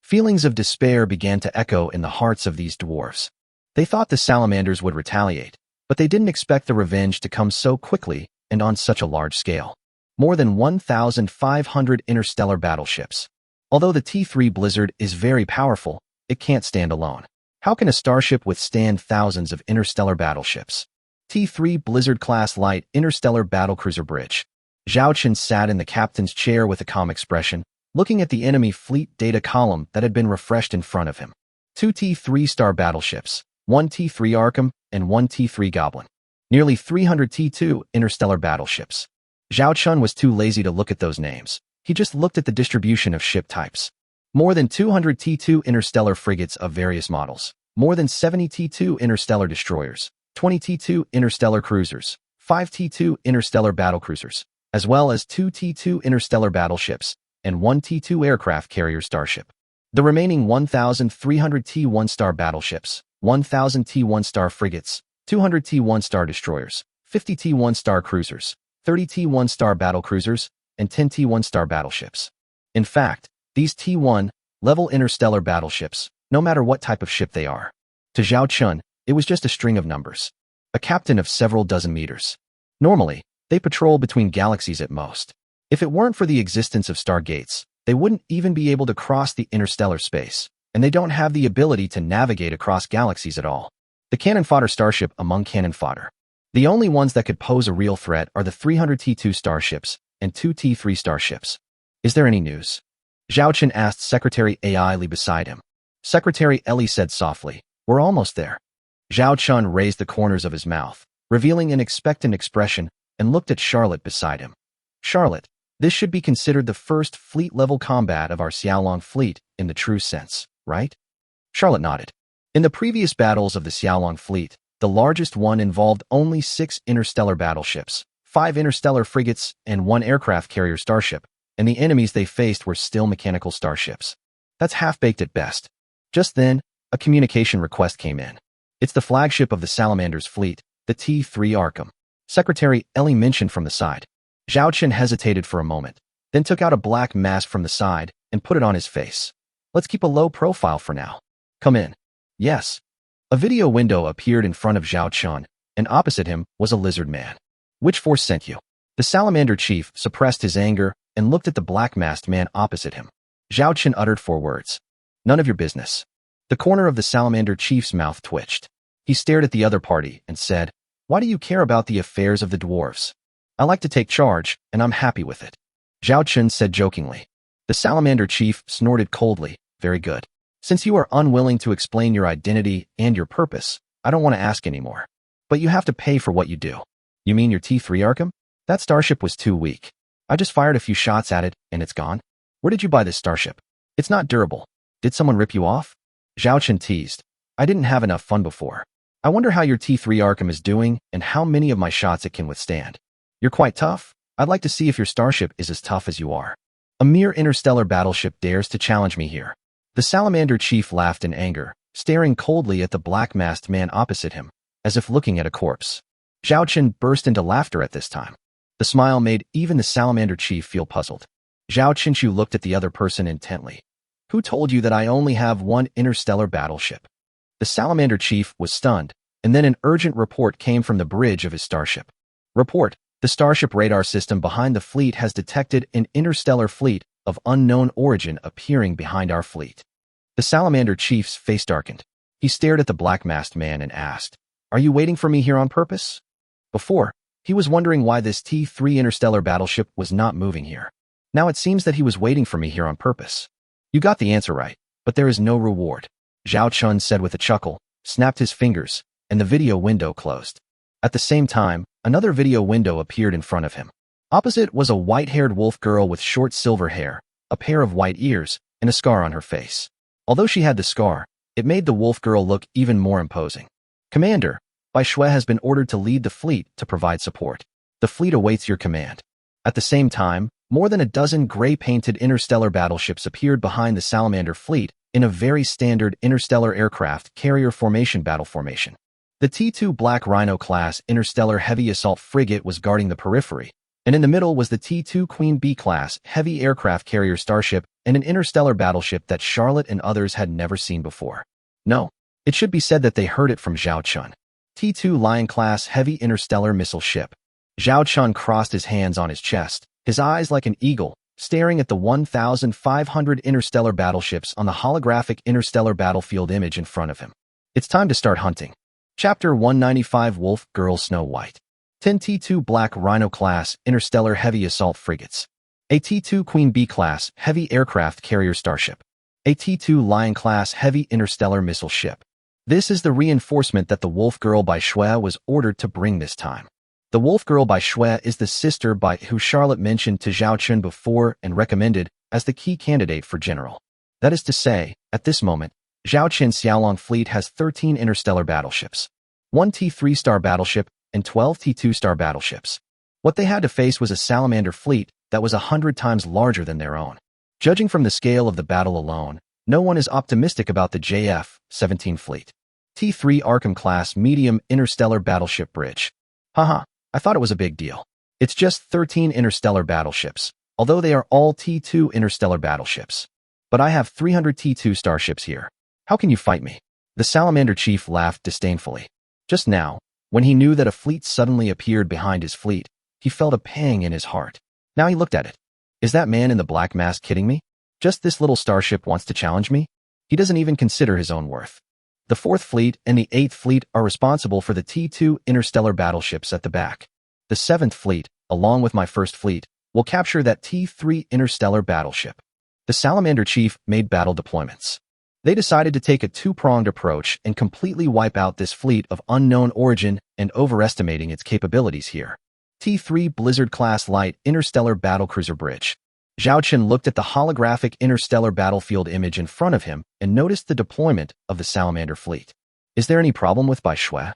S1: Feelings of despair began to echo in the hearts of these dwarves. They thought the Salamanders would retaliate, but they didn't expect the revenge to come so quickly and on such a large scale. More than 1,500 interstellar battleships. Although the T3 Blizzard is very powerful, it can't stand alone. How can a starship withstand thousands of interstellar battleships? T3 Blizzard-class light interstellar battlecruiser bridge. Zhao Chen sat in the captain's chair with a calm expression, looking at the enemy fleet data column that had been refreshed in front of him. 2 T3 star battleships, 1 T3 Arkham, and 1 T3 Goblin. Nearly 300 T2 interstellar battleships. Zhao Chun was too lazy to look at those names. He just looked at the distribution of ship types. More than 200 T2 interstellar frigates of various models. More than 70 T2 interstellar destroyers. 20 T2 interstellar cruisers. 5 T2 interstellar battlecruisers. As well as 2 T2 interstellar battleships. And 1 T2 aircraft carrier starship. The remaining 1,300 T1 star battleships. 1,000 T1 star frigates. 200 T1 star destroyers. 50 T1 star cruisers. 30 T1 star battlecruisers. And 10 T1 star battleships. In fact, these T1-level interstellar battleships, no matter what type of ship they are. To Zhao Chun, it was just a string of numbers. A captain of several dozen meters. Normally, they patrol between galaxies at most. If it weren't for the existence of stargates, they wouldn't even be able to cross the interstellar space, and they don't have the ability to navigate across galaxies at all. The cannon fodder starship among cannon fodder. The only ones that could pose a real threat are the 300 T2 starships and 2 T3 starships. Is there any news? Zhao Chen asked Secretary Ai Li beside him. Secretary Ellie said softly, "We're almost there." Zhao Chun raised the corners of his mouth, revealing an expectant expression, and looked at Charlotte beside him. Charlotte, this should be considered the first fleet-level combat of our Xiaolong fleet in the true sense, right? Charlotte nodded. In the previous battles of the Xiaolong fleet, the largest one involved only 6 interstellar battleships, 5 interstellar frigates, and 1 aircraft carrier starship, and the enemies they faced were still mechanical starships. That's half-baked at best. Just then, a communication request came in. It's the flagship of the Salamander's fleet, the T3 Arkham. Secretary Ellie mentioned from the side. Zhao Chen hesitated for a moment, then took out a black mask from the side and put it on his face. Let's keep a low profile for now. Come in. Yes. A video window appeared in front of Zhao Chen, and opposite him was a lizard man. Which force sent you? The Salamander chief suppressed his anger and looked at the black-masked man opposite him. Zhao Chen uttered 4 words. None of your business. The corner of the Salamander chief's mouth twitched. He stared at the other party and said, "Why do you care about the affairs of the dwarves? I like to take charge, and I'm happy with it." Zhao Chen said jokingly. The Salamander chief snorted coldly. "Very good. Since you are unwilling to explain your identity and your purpose, I don't want to ask anymore. But you have to pay for what you do." "You mean your T3 Arkham? That starship was too weak. I just fired a few shots at it, and it's gone. Where did you buy this starship? It's not durable. Did someone rip you off?" Zhao Chen teased. "I didn't have enough fun before. I wonder how your T3 Arkham is doing and how many of my shots it can withstand. You're quite tough. I'd like to see if your starship is as tough as you are. A mere interstellar battleship dares to challenge me here." The Salamander chief laughed in anger, staring coldly at the black-masked man opposite him, as if looking at a corpse. Zhao Chen burst into laughter at this time. The smile made even the Salamander chief feel puzzled. Zhao Qinshu looked at the other person intently. "Who told you that I only have 1 interstellar battleship?" The Salamander chief was stunned, and then an urgent report came from the bridge of his starship. "Report, the starship radar system behind the fleet has detected an interstellar fleet of unknown origin appearing behind our fleet." The Salamander chief's face darkened. He stared at the black-masked man and asked, Are you waiting for me here on purpose? Before, he was wondering why this T3 interstellar battleship was not moving here. Now it seems that he was waiting for me here on purpose. You got the answer right, but there is no reward, Zhao Chun said with a chuckle, snapped his fingers, and the video window closed. At the same time, another video window appeared in front of him. Opposite was a white-haired wolf girl with short silver hair, a pair of white ears, and a scar on her face. Although she had the scar, it made the wolf girl look even more imposing. Commander, Bai Shui has been ordered to lead the fleet to provide support. The fleet awaits your command. At the same time, more than a dozen gray-painted interstellar battleships appeared behind the Salamander fleet in a very standard interstellar aircraft carrier formation battle formation. The T2 Black Rhino-class interstellar heavy assault frigate was guarding the periphery, and in the middle was the T2 Queen Bee-class heavy aircraft carrier starship and an interstellar battleship that Charlotte and others had never seen before. No, it should be said that they heard it from Zhao Chun. T2 Lion-class heavy interstellar missile ship. Zhao Chun crossed his hands on his chest, his eyes like an eagle, staring at the 1,500 interstellar battleships on the holographic interstellar battlefield image in front of him. It's time to start hunting. Chapter 195 Wolf Girl Snow White. 10 T2 Black Rhino-class interstellar heavy assault frigates. A T2 Queen Bee-class heavy aircraft carrier starship. A T2 Lion-class heavy interstellar missile ship. This is the reinforcement that the Wolf Girl Bai Shui was ordered to bring this time. The Wolf Girl Bai Shui is the sister by who Charlotte mentioned to Zhao Chun before and recommended as the key candidate for general. That is to say, at this moment, Zhao Chun's Xiaolong fleet has 13 interstellar battleships, 1 T3 star battleship, and 12 T2 star battleships. What they had to face was a Salamander fleet that was 100 times larger than their own. Judging from the scale of the battle alone, no one is optimistic about the JF-17 fleet. T3 Arkham-class medium interstellar battleship bridge. Haha, I thought it was a big deal. It's just 13 interstellar battleships, although they are all T2 interstellar battleships. But I have 300 T2 starships here. How can you fight me? The Salamander chief laughed disdainfully. Just now, when he knew that a fleet suddenly appeared behind his fleet, he felt a pang in his heart. Now he looked at it. Is that man in the black mask kidding me? Just this little starship wants to challenge me? He doesn't even consider his own worth. The 4th Fleet and the 8th Fleet are responsible for the T2 interstellar battleships at the back. The 7th Fleet, along with my 1st Fleet, will capture that T3 interstellar battleship. The Salamander chief made battle deployments. They decided to take a two-pronged approach and completely wipe out this fleet of unknown origin and overestimating its capabilities here. T3 Blizzard-class light interstellar battlecruiser bridge. Zhao Chun looked at the holographic interstellar battlefield image in front of him and noticed the deployment of the Salamander fleet. Is there any problem with Bai Shui?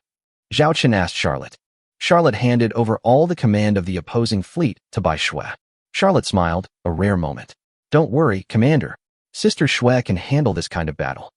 S1: Zhao Chun asked Charlotte. Charlotte handed over all the command of the opposing fleet to Bai Shui. Charlotte smiled, a rare moment. Don't worry, Commander. Sister Shui can handle this kind of battle.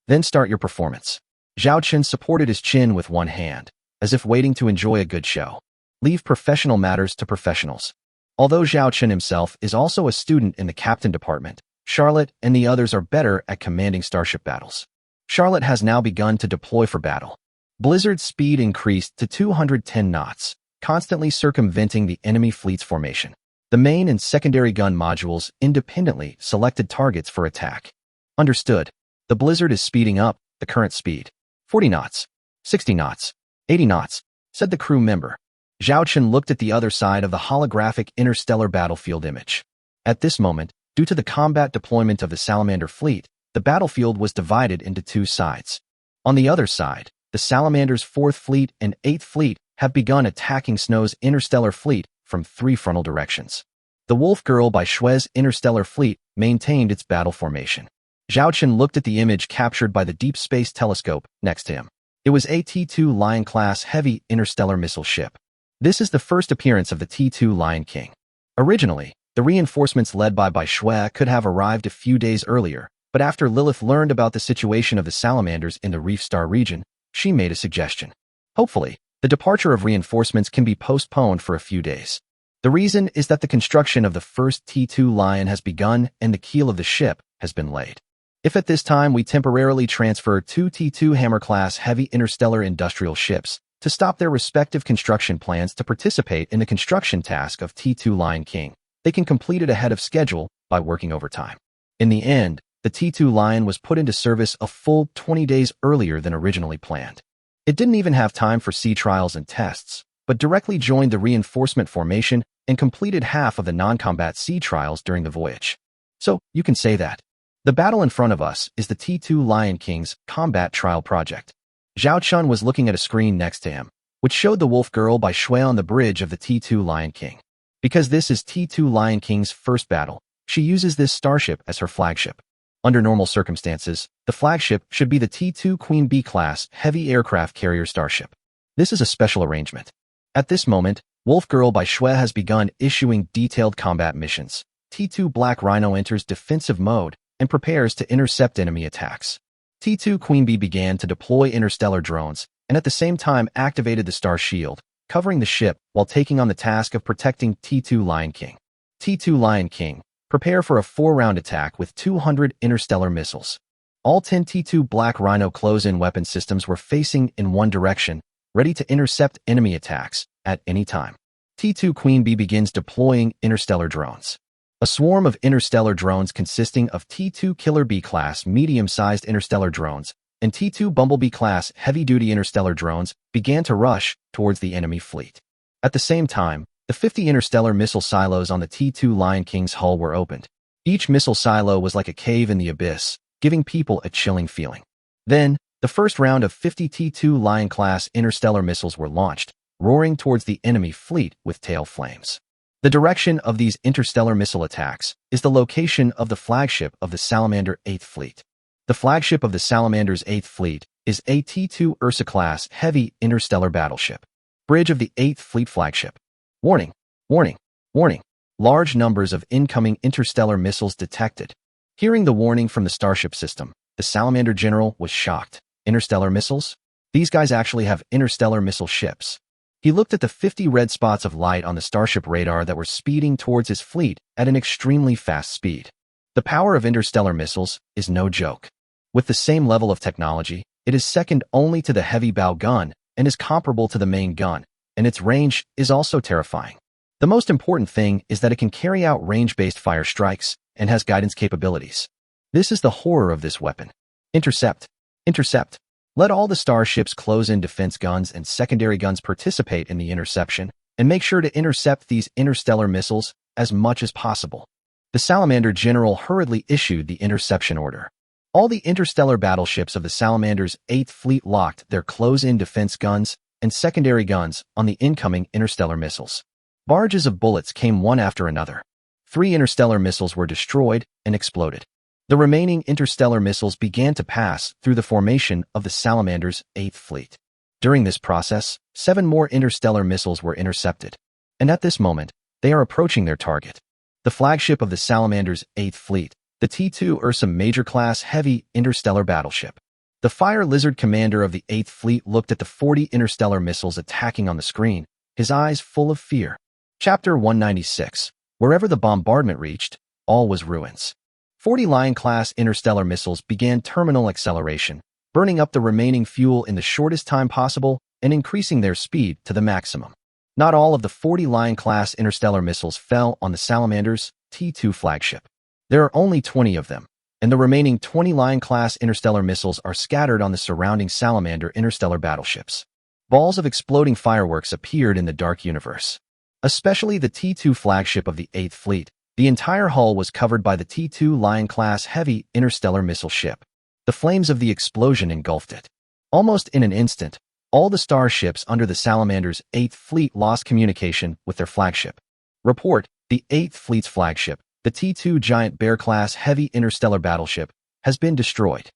S1: Then start your performance. Zhao Chun supported his chin with one hand, as if waiting to enjoy a good show. Leave professional matters to professionals. Although Zhao Chun himself is also a student in the captain department, Charlotte and the others are better at commanding starship battles. Charlotte has now begun to deploy for battle. Blizzard's speed increased to 210 knots, constantly circumventing the enemy fleet's formation. The main and secondary gun modules independently selected targets for attack. Understood. The Blizzard is speeding up the current speed. 40 knots, 60 knots, 80 knots, said the crew member. Zhao Chun looked at the other side of the holographic interstellar battlefield image. At this moment, due to the combat deployment of the Salamander fleet, the battlefield was divided into two sides. On the other side, the Salamander's 4th Fleet and 8th Fleet have begun attacking Snow's interstellar fleet from 3 frontal directions. The Wolf Girl Bai Shui's interstellar fleet maintained its battle formation. Zhao Chun looked at the image captured by the Deep Space Telescope next to him. It was a T2 Lion-class heavy interstellar missile ship. This is the first appearance of the T2 Lion King. Originally, the reinforcements led by Bai Shui could have arrived a few days earlier, but after Lilith learned about the situation of the salamanders in the Reef Star region, she made a suggestion. Hopefully, the departure of reinforcements can be postponed for a few days. The reason is that the construction of the first T2 Lion has begun and the keel of the ship has been laid. If at this time we temporarily transfer 2 T2 Hammer-class heavy interstellar industrial ships to stop their respective construction plans to participate in the construction task of T2 Lion King, they can complete it ahead of schedule by working overtime. In the end, the T2 Lion was put into service a full 20 days earlier than originally planned. It didn't even have time for sea trials and tests, but directly joined the reinforcement formation and completed half of the non-combat sea trials during the voyage. So, you can say that. The battle in front of us is the T2 Lion King's combat trial project. Zhao Chun was looking at a screen next to him, which showed the wolf girl by Shui on the bridge of the T2 Lion King. Because this is T2 Lion King's first battle, she uses this starship as her flagship. Under normal circumstances, the flagship should be the T2 Queen Bee class heavy aircraft carrier starship. This is a special arrangement. At this moment, Wolf Girl by Shui has begun issuing detailed combat missions. T2 Black Rhino enters defensive mode and prepares to intercept enemy attacks. T2 Queen Bee began to deploy interstellar drones and at the same time activated the Star Shield, covering the ship while taking on the task of protecting T2 Lion King. T2 Lion King, prepare for a 4-round attack with 200 interstellar missiles. All 10 T2 Black Rhino close-in weapon systems were facing in one direction, ready to intercept enemy attacks at any time. T2 Queen Bee begins deploying interstellar drones. A swarm of interstellar drones consisting of T2 Killer Bee class medium-sized interstellar drones and T2 Bumblebee class heavy-duty interstellar drones began to rush towards the enemy fleet. At the same time, the 50 interstellar missile silos on the T2 Lion King's hull were opened. Each missile silo was like a cave in the abyss, giving people a chilling feeling. Then, the first round of 50 T2 Lion-class interstellar missiles were launched, roaring towards the enemy fleet with tail flames. The direction of these interstellar missile attacks is the location of the flagship of the Salamander 8th Fleet. The flagship of the Salamander's 8th Fleet is a T2 Ursa-class heavy interstellar battleship. Bridge of the 8th Fleet flagship. Warning, warning, warning. Large numbers of incoming interstellar missiles detected. Hearing the warning from the starship system, the Salamander General was shocked. Interstellar missiles? These guys actually have interstellar missile ships. He looked at the 50 red spots of light on the starship radar that were speeding towards his fleet at an extremely fast speed. The power of interstellar missiles is no joke. With the same level of technology, it is second only to the heavy bow gun and is comparable to the main gun, and its range is also terrifying. The most important thing is that it can carry out range-based fire strikes and has guidance capabilities. This is the horror of this weapon. Intercept. Intercept. Let all the starships close-in defense guns and secondary guns participate in the interception, and make sure to intercept these interstellar missiles as much as possible. The Salamander General hurriedly issued the interception order. All the interstellar battleships of the Salamander's 8th Fleet locked their close-in defense guns and secondary guns on the incoming interstellar missiles. Barges of bullets came one after another. 3 interstellar missiles were destroyed and exploded. The remaining interstellar missiles began to pass through the formation of the Salamander's 8th Fleet. During this process, 7 more interstellar missiles were intercepted. And at this moment, they are approaching their target. The flagship of the Salamander's 8th Fleet, the T2 Ursa Major-class heavy interstellar battleship. The Fire Lizard commander of the 8th Fleet looked at the 40 interstellar missiles attacking on the screen, his eyes full of fear. Chapter 196. Wherever the bombardment reached, all was ruins. 40 Lion-class interstellar missiles began terminal acceleration, burning up the remaining fuel in the shortest time possible and increasing their speed to the maximum. Not all of the 40 Lion-class interstellar missiles fell on the Salamander's T2 flagship. There are only 20 of them, and the remaining 20 Lion-class interstellar missiles are scattered on the surrounding Salamander interstellar battleships. Balls of exploding fireworks appeared in the dark universe. Especially the T2 flagship of the 8th Fleet, the entire hull was covered by the T2 Lion-class heavy interstellar missile ship. The flames of the explosion engulfed it. Almost in an instant, all the starships under the Salamander's 8th Fleet lost communication with their flagship. Report, the 8th Fleet's flagship, the T2 Giant Bear-class heavy interstellar battleship, has been destroyed.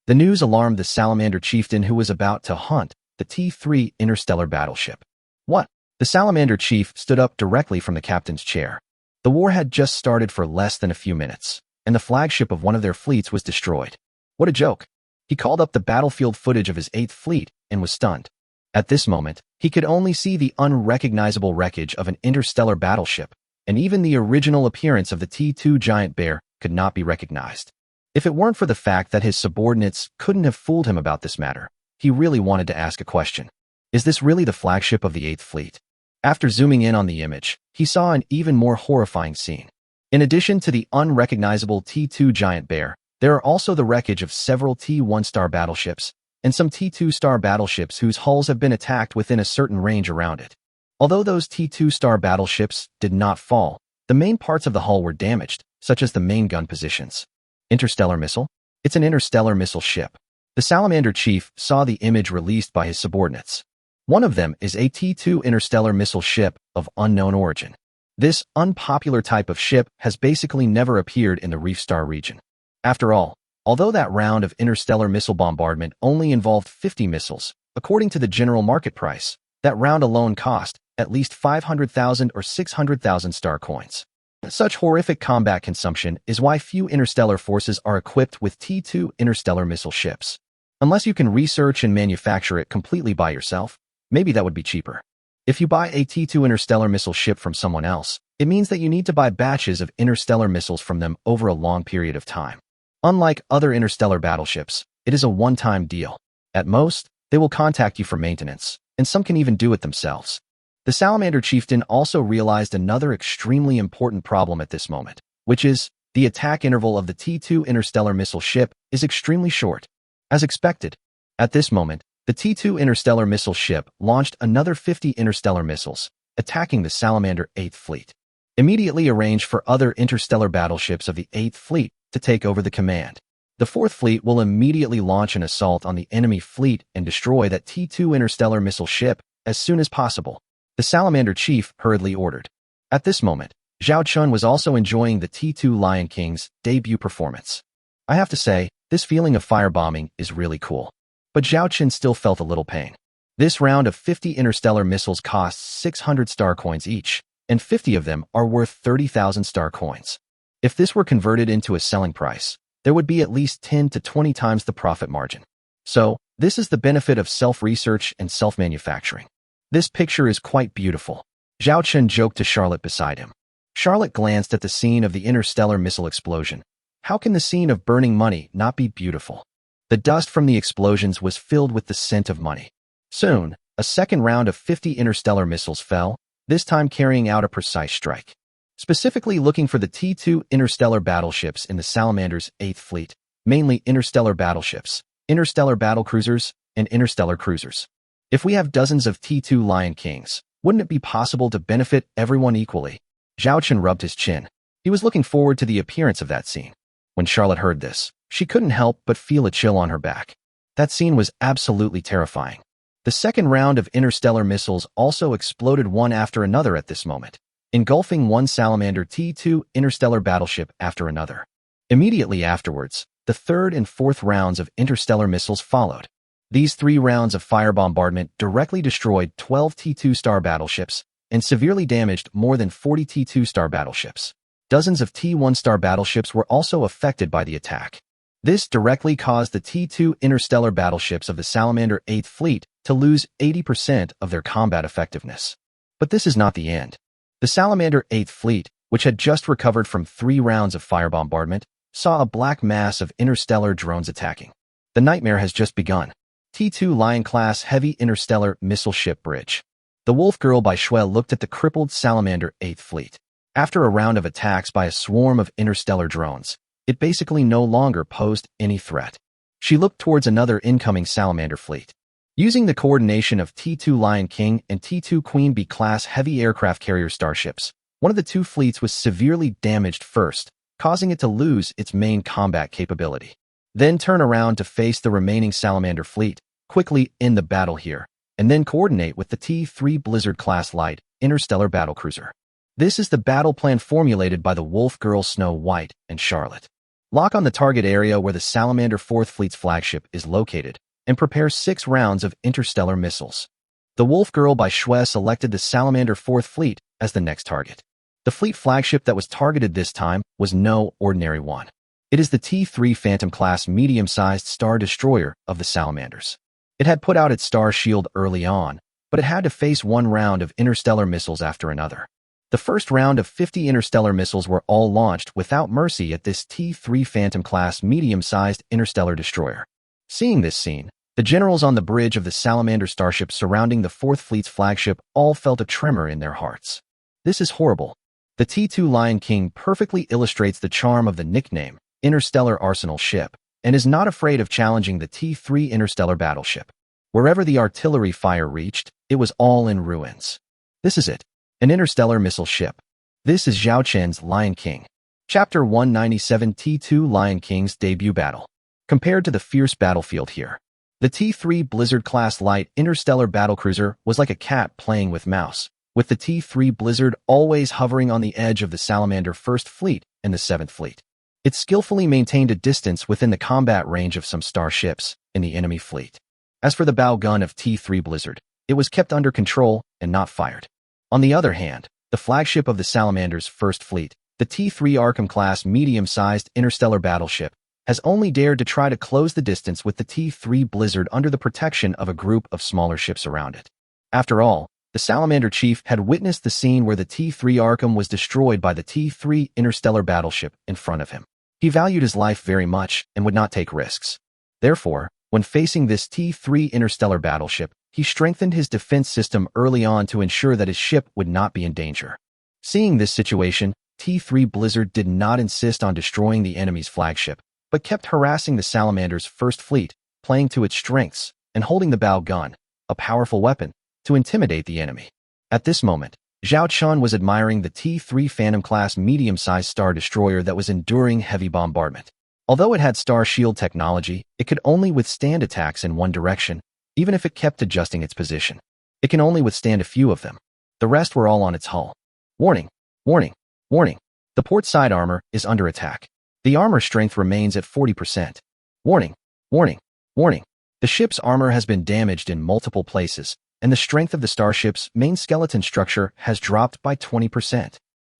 S1: The news alarmed the Salamander chieftain who was about to hunt the T3 interstellar battleship. What? The Salamander chief stood up directly from the captain's chair. The war had just started for less than a few minutes, and the flagship of one of their fleets was destroyed. What a joke. He called up the battlefield footage of his 8th Fleet and was stunned. At this moment, he could only see the unrecognizable wreckage of an interstellar battleship, and even the original appearance of the T2 Giant Bear could not be recognized. If it weren't for the fact that his subordinates couldn't have fooled him about this matter, he really wanted to ask a question. Is this really the flagship of the 8th Fleet? After zooming in on the image, he saw an even more horrifying scene. In addition to the unrecognizable T2 Giant Bear, there are also the wreckage of several T1 star battleships and some T2 star battleships whose hulls have been attacked within a certain range around it. Although those T2 star battleships did not fall, the main parts of the hull were damaged, such as the main gun positions. Interstellar missile? It's an interstellar missile ship. The Salamander chief saw the image released by his subordinates. One of them is a T2 interstellar missile ship of unknown origin. This unpopular type of ship has basically never appeared in the Reef Star region. After all, although that round of interstellar missile bombardment only involved 50 missiles, according to the general market price, that round alone cost at least 500,000 or 600,000 star coins. Such horrific combat consumption is why few interstellar forces are equipped with T2 interstellar missile ships. Unless you can research and manufacture it completely by yourself, maybe that would be cheaper. If you buy a T2 interstellar missile ship from someone else, it means that you need to buy batches of interstellar missiles from them over a long period of time. Unlike other interstellar battleships, it is a one-time deal. At most, they will contact you for maintenance, and some can even do it themselves. The Salamander chieftain also realized another extremely important problem at this moment, which is, the attack interval of the T2 interstellar missile ship is extremely short. As expected, at this moment, the T2 interstellar missile ship launched another 50 interstellar missiles, attacking the Salamander 8th Fleet. Immediately arranged for other interstellar battleships of the 8th Fleet to take over the command. The 4th Fleet will immediately launch an assault on the enemy fleet and destroy that T2 interstellar missile ship as soon as possible, the Salamander chief hurriedly ordered. At this moment, Zhao Chun was also enjoying the T2 Lion King's debut performance. I have to say, this feeling of firebombing is really cool. But Zhao Chun still felt a little pain. This round of 50 interstellar missiles costs 600 star coins each, and 50 of them are worth 30,000 star coins. If this were converted into a selling price, there would be at least 10 to 20 times the profit margin. So, this is the benefit of self-research and self-manufacturing. This picture is quite beautiful. Zhao Chun joked to Charlotte beside him. Charlotte glanced at the scene of the interstellar missile explosion. How can the scene of burning money not be beautiful? The dust from the explosions was filled with the scent of money. Soon, a second round of 50 interstellar missiles fell, this time carrying out a precise strike. Specifically looking for the T2 interstellar battleships in the Salamander's 8th Fleet, mainly interstellar battleships, interstellar battlecruisers, and interstellar cruisers. If we have dozens of T2 Lion Kings, wouldn't it be possible to benefit everyone equally? Zhao Chun rubbed his chin. He was looking forward to the appearance of that scene. When Charlotte heard this, she couldn't help but feel a chill on her back. That scene was absolutely terrifying. The second round of interstellar missiles also exploded one after another at this moment, engulfing one Salamander T2 interstellar battleship after another. Immediately afterwards, the third and fourth rounds of interstellar missiles followed. These 3 rounds of fire bombardment directly destroyed 12 T2 star battleships and severely damaged more than 40 T2 star battleships. Dozens of T1 star battleships were also affected by the attack. This directly caused the T2 interstellar battleships of the Salamander 8th Fleet to lose 80% of their combat effectiveness. But this is not the end. The Salamander 8th Fleet, which had just recovered from 3 rounds of fire bombardment, saw a black mass of interstellar drones attacking. The nightmare has just begun. T2 Lion-class heavy interstellar missile ship bridge. The Wolf Girl by Shui looked at the crippled Salamander 8th Fleet. After a round of attacks by a swarm of interstellar drones, it basically no longer posed any threat. She looked towards another incoming Salamander fleet. Using the coordination of T2 Lion King and T2 Queen Bee-class heavy aircraft carrier starships, one of the 2 fleets was severely damaged first, causing it to lose its main combat capability. Then turn around to face the remaining Salamander fleet, quickly end the battle here, and then coordinate with the T3 Blizzard-class light interstellar battlecruiser. This is the battle plan formulated by the Wolf Girl Snow White and Charlotte. Lock on the target area where the Salamander 4th Fleet's flagship is located, and prepare 6 rounds of interstellar missiles. The Wolf Girl by Shui selected the Salamander 4th Fleet as the next target. The fleet flagship that was targeted this time was no ordinary one. It is the T3 Phantom-class medium-sized star destroyer of the Salamanders. It had put out its star shield early on, but it had to face one round of interstellar missiles after another. The first round of 50 interstellar missiles were all launched without mercy at this T3 Phantom-class medium-sized interstellar destroyer. Seeing this scene, the generals on the bridge of the Salamander starship surrounding the 4th Fleet's flagship all felt a tremor in their hearts. This is horrible. The T2 Lion King perfectly illustrates the charm of the nickname, Interstellar Arsenal Ship, and is not afraid of challenging the T-3 interstellar battleship. Wherever the artillery fire reached, it was all in ruins. This is it. An interstellar missile ship. This is Zhao Chen's Lion King. Chapter 197 T2 Lion King's debut battle. Compared to the fierce battlefield here, the T-3 Blizzard-class light interstellar battlecruiser was like a cat playing with mouse, with the T-3 Blizzard always hovering on the edge of the Salamander First Fleet and the Seventh Fleet. It skillfully maintained a distance within the combat range of some starships in the enemy fleet. As for the bow gun of T-3 Blizzard, it was kept under control and not fired. On the other hand, the flagship of the Salamander's First Fleet, the T-3 Arkham-class medium-sized interstellar battleship, has only dared to try to close the distance with the T-3 Blizzard under the protection of a group of smaller ships around it. After all, the Salamander chief had witnessed the scene where the T-3 Arkham was destroyed by the T-3 interstellar battleship in front of him. He valued his life very much and would not take risks. Therefore, when facing this T-3 interstellar battleship, he strengthened his defense system early on to ensure that his ship would not be in danger. Seeing this situation, T-3 Blizzard did not insist on destroying the enemy's flagship, but kept harassing the Salamander's First Fleet, playing to its strengths, and holding the bow gun, a powerful weapon, to intimidate the enemy. At this moment, Zhao Chen was admiring the T-3 Phantom-class medium-sized star destroyer that was enduring heavy bombardment. Although it had star shield technology, it could only withstand attacks in one direction, even if it kept adjusting its position. It can only withstand a few of them. The rest were all on its hull. Warning! Warning! Warning! The port side armor is under attack. The armor strength remains at 40%. Warning! Warning! Warning! The ship's armor has been damaged in multiple places, and the strength of the starship's main skeleton structure has dropped by 20%.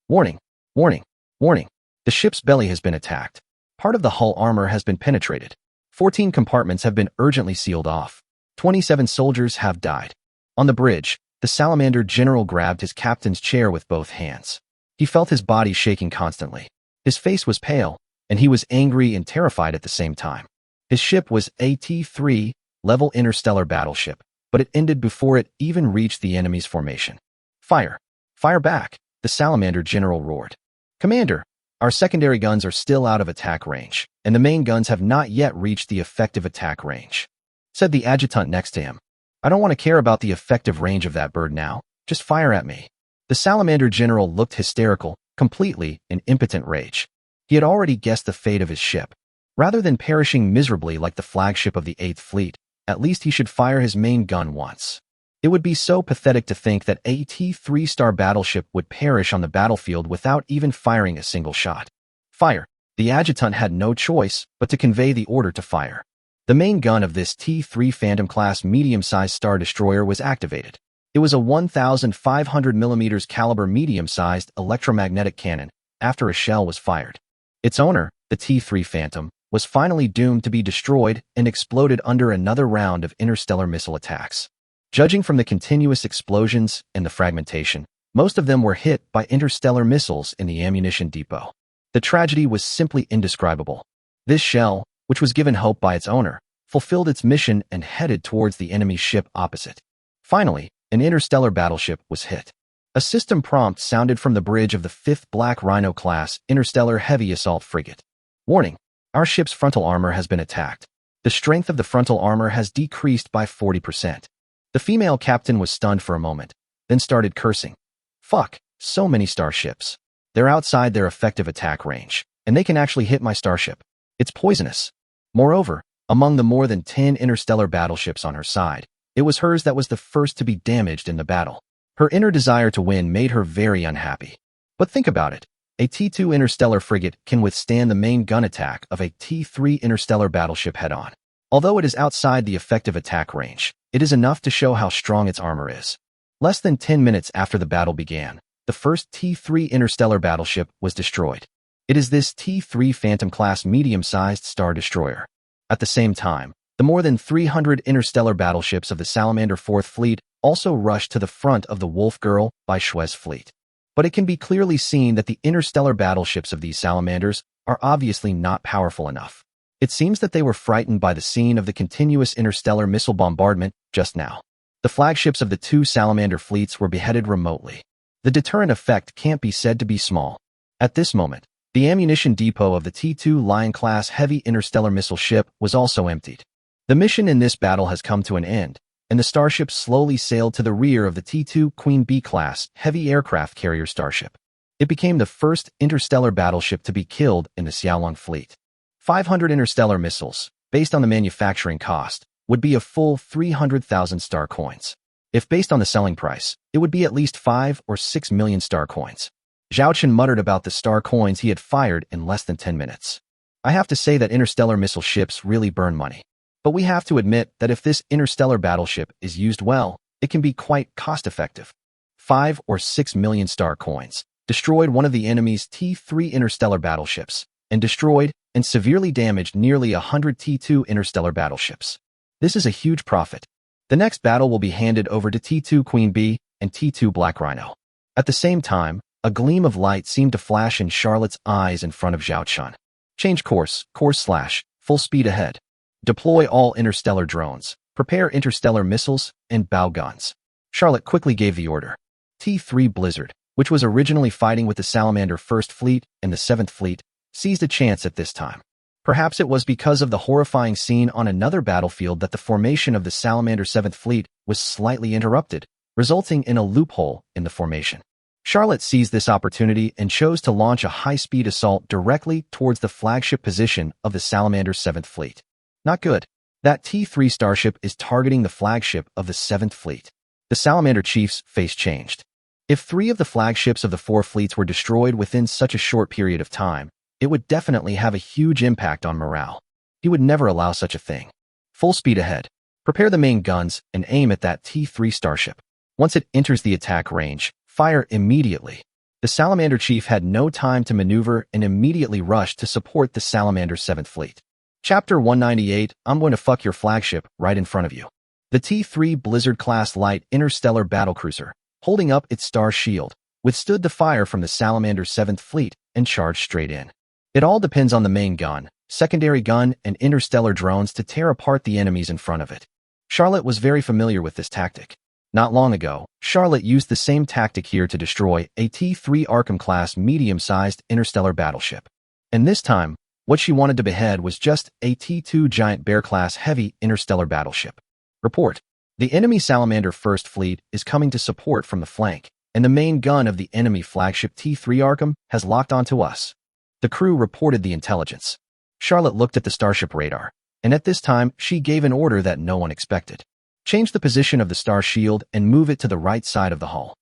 S1: Warning! Warning! Warning! The ship's belly has been attacked. Part of the hull armor has been penetrated. 14 compartments have been urgently sealed off. 27 soldiers have died. On the bridge, the Salamander general grabbed his captain's chair with both hands. He felt his body shaking constantly. His face was pale, and he was angry and terrified at the same time. His ship was a T-3 level interstellar battleship, but it ended before it even reached the enemy's formation. Fire! Fire back! The Salamander general roared. Commander, our secondary guns are still out of attack range, and the main guns have not yet reached the effective attack range, said the adjutant next to him. I don't want to care about the effective range of that bird now. Just fire at me. The Salamander general looked hysterical, completely in impotent rage. He had already guessed the fate of his ship. Rather than perishing miserably like the flagship of the 8th Fleet, at least he should fire his main gun once. It would be so pathetic to think that a T-3 star battleship would perish on the battlefield without even firing a single shot. Fire! The adjutant had no choice but to convey the order to fire. The main gun of this T-3 Phantom-class medium-sized star destroyer was activated. It was a 1,500 mm caliber medium-sized electromagnetic cannon after a shell was fired. Its owner, the T-3 Phantom, was finally doomed to be destroyed and exploded under another round of interstellar missile attacks. Judging from the continuous explosions and the fragmentation, most of them were hit by interstellar missiles in the ammunition depot. The tragedy was simply indescribable. This shell, which was given hope by its owner, fulfilled its mission and headed towards the enemy ship opposite. Finally, an interstellar battleship was hit. A system prompt sounded from the bridge of the 5th Black Rhino-class interstellar heavy assault frigate. Warning! Our ship's frontal armor has been attacked. The strength of the frontal armor has decreased by 40%. The female captain was stunned for a moment, then started cursing. Fuck, so many starships. They're outside their effective attack range, and they can actually hit my starship. It's poisonous. Moreover, among the more than 10 interstellar battleships on her side, it was hers that was the first to be damaged in the battle. Her inner desire to win made her very unhappy. But think about it. A T-2 interstellar frigate can withstand the main gun attack of a T-3 interstellar battleship head-on. Although it is outside the effective attack range, it is enough to show how strong its armor is. Less than 10 minutes after the battle began, the first T-3 interstellar battleship was destroyed. It is this T-3 Phantom-class medium-sized star destroyer. At the same time, the more than 300 interstellar battleships of the Salamander 4th Fleet also rushed to the front of the Wolf Girl by Shue's fleet. But it can be clearly seen that the interstellar battleships of these salamanders are obviously not powerful enough. It seems that they were frightened by the scene of the continuous interstellar missile bombardment just now. The flagships of the two Salamander fleets were beheaded remotely. The deterrent effect can't be said to be small. At this moment, The ammunition depot of the T-2 Lion-class heavy interstellar missile ship was also emptied. The mission in this battle has come to an end, and the starship slowly sailed to the rear of the T-2 Queen Bee-class heavy aircraft carrier starship. It became the first interstellar battleship to be killed in the Xiaolong fleet. 500 interstellar missiles, based on the manufacturing cost, would be a full 300,000 star coins. If based on the selling price, it would be at least 5 or 6 million star coins. Zhao Chen muttered about the star coins he had fired in less than 10 minutes. I have to say that interstellar missile ships really burn money. But we have to admit that if this interstellar battleship is used well, it can be quite cost-effective. 5 or 6 million star coins destroyed one of the enemy's T-3 interstellar battleships, and destroyed and severely damaged nearly 100 T-2 interstellar battleships. This is a huge profit. The next battle will be handed over to T-2 Queen Bee and T-2 Black Rhino. At the same time, a gleam of light seemed to flash in Charlotte's eyes in front of Zhao Chen. Change course, full speed ahead. Deploy all interstellar drones, prepare interstellar missiles, and bow guns. Charlotte quickly gave the order. T-3 Blizzard, which was originally fighting with the Salamander 1st Fleet and the 7th Fleet, seized a chance at this time. Perhaps it was because of the horrifying scene on another battlefield that the formation of the Salamander 7th Fleet was slightly interrupted, resulting in a loophole in the formation. Charlotte seized this opportunity and chose to launch a high-speed assault directly towards the flagship position of the Salamander 7th Fleet. Not good. That T-3 starship is targeting the flagship of the 7th Fleet. The Salamander chief's face changed. If 3 of the flagships of the 4 fleets were destroyed within such a short period of time, it would definitely have a huge impact on morale. He would never allow such a thing. Full speed ahead. Prepare the main guns and aim at that T-3 starship. Once it enters the attack range, fire immediately. The Salamander chief had no time to maneuver and immediately rushed to support the Salamander 7th Fleet. Chapter 198, I'm going to fuck your flagship right in front of you. The T-3 Blizzard-class light interstellar battlecruiser, holding up its star shield, withstood the fire from the Salamander 7th Fleet and charged straight in. It all depends on the main gun, secondary gun, and interstellar drones to tear apart the enemies in front of it. Charlotte was very familiar with this tactic. Not long ago, Charlotte used the same tactic here to destroy a T-3 Arkham-class medium-sized interstellar battleship. And this time, what she wanted to behead was just a T-2 Giant Bear-class heavy interstellar battleship. Report. The enemy Salamander 1st Fleet is coming to support from the flank, and the main gun of the enemy flagship T-3 Arkham has locked onto us. The crew reported the intelligence. Charlotte looked at the starship radar, and at this time, she gave an order that no one expected. Change the position of the star shield and move it to the right side of the hull.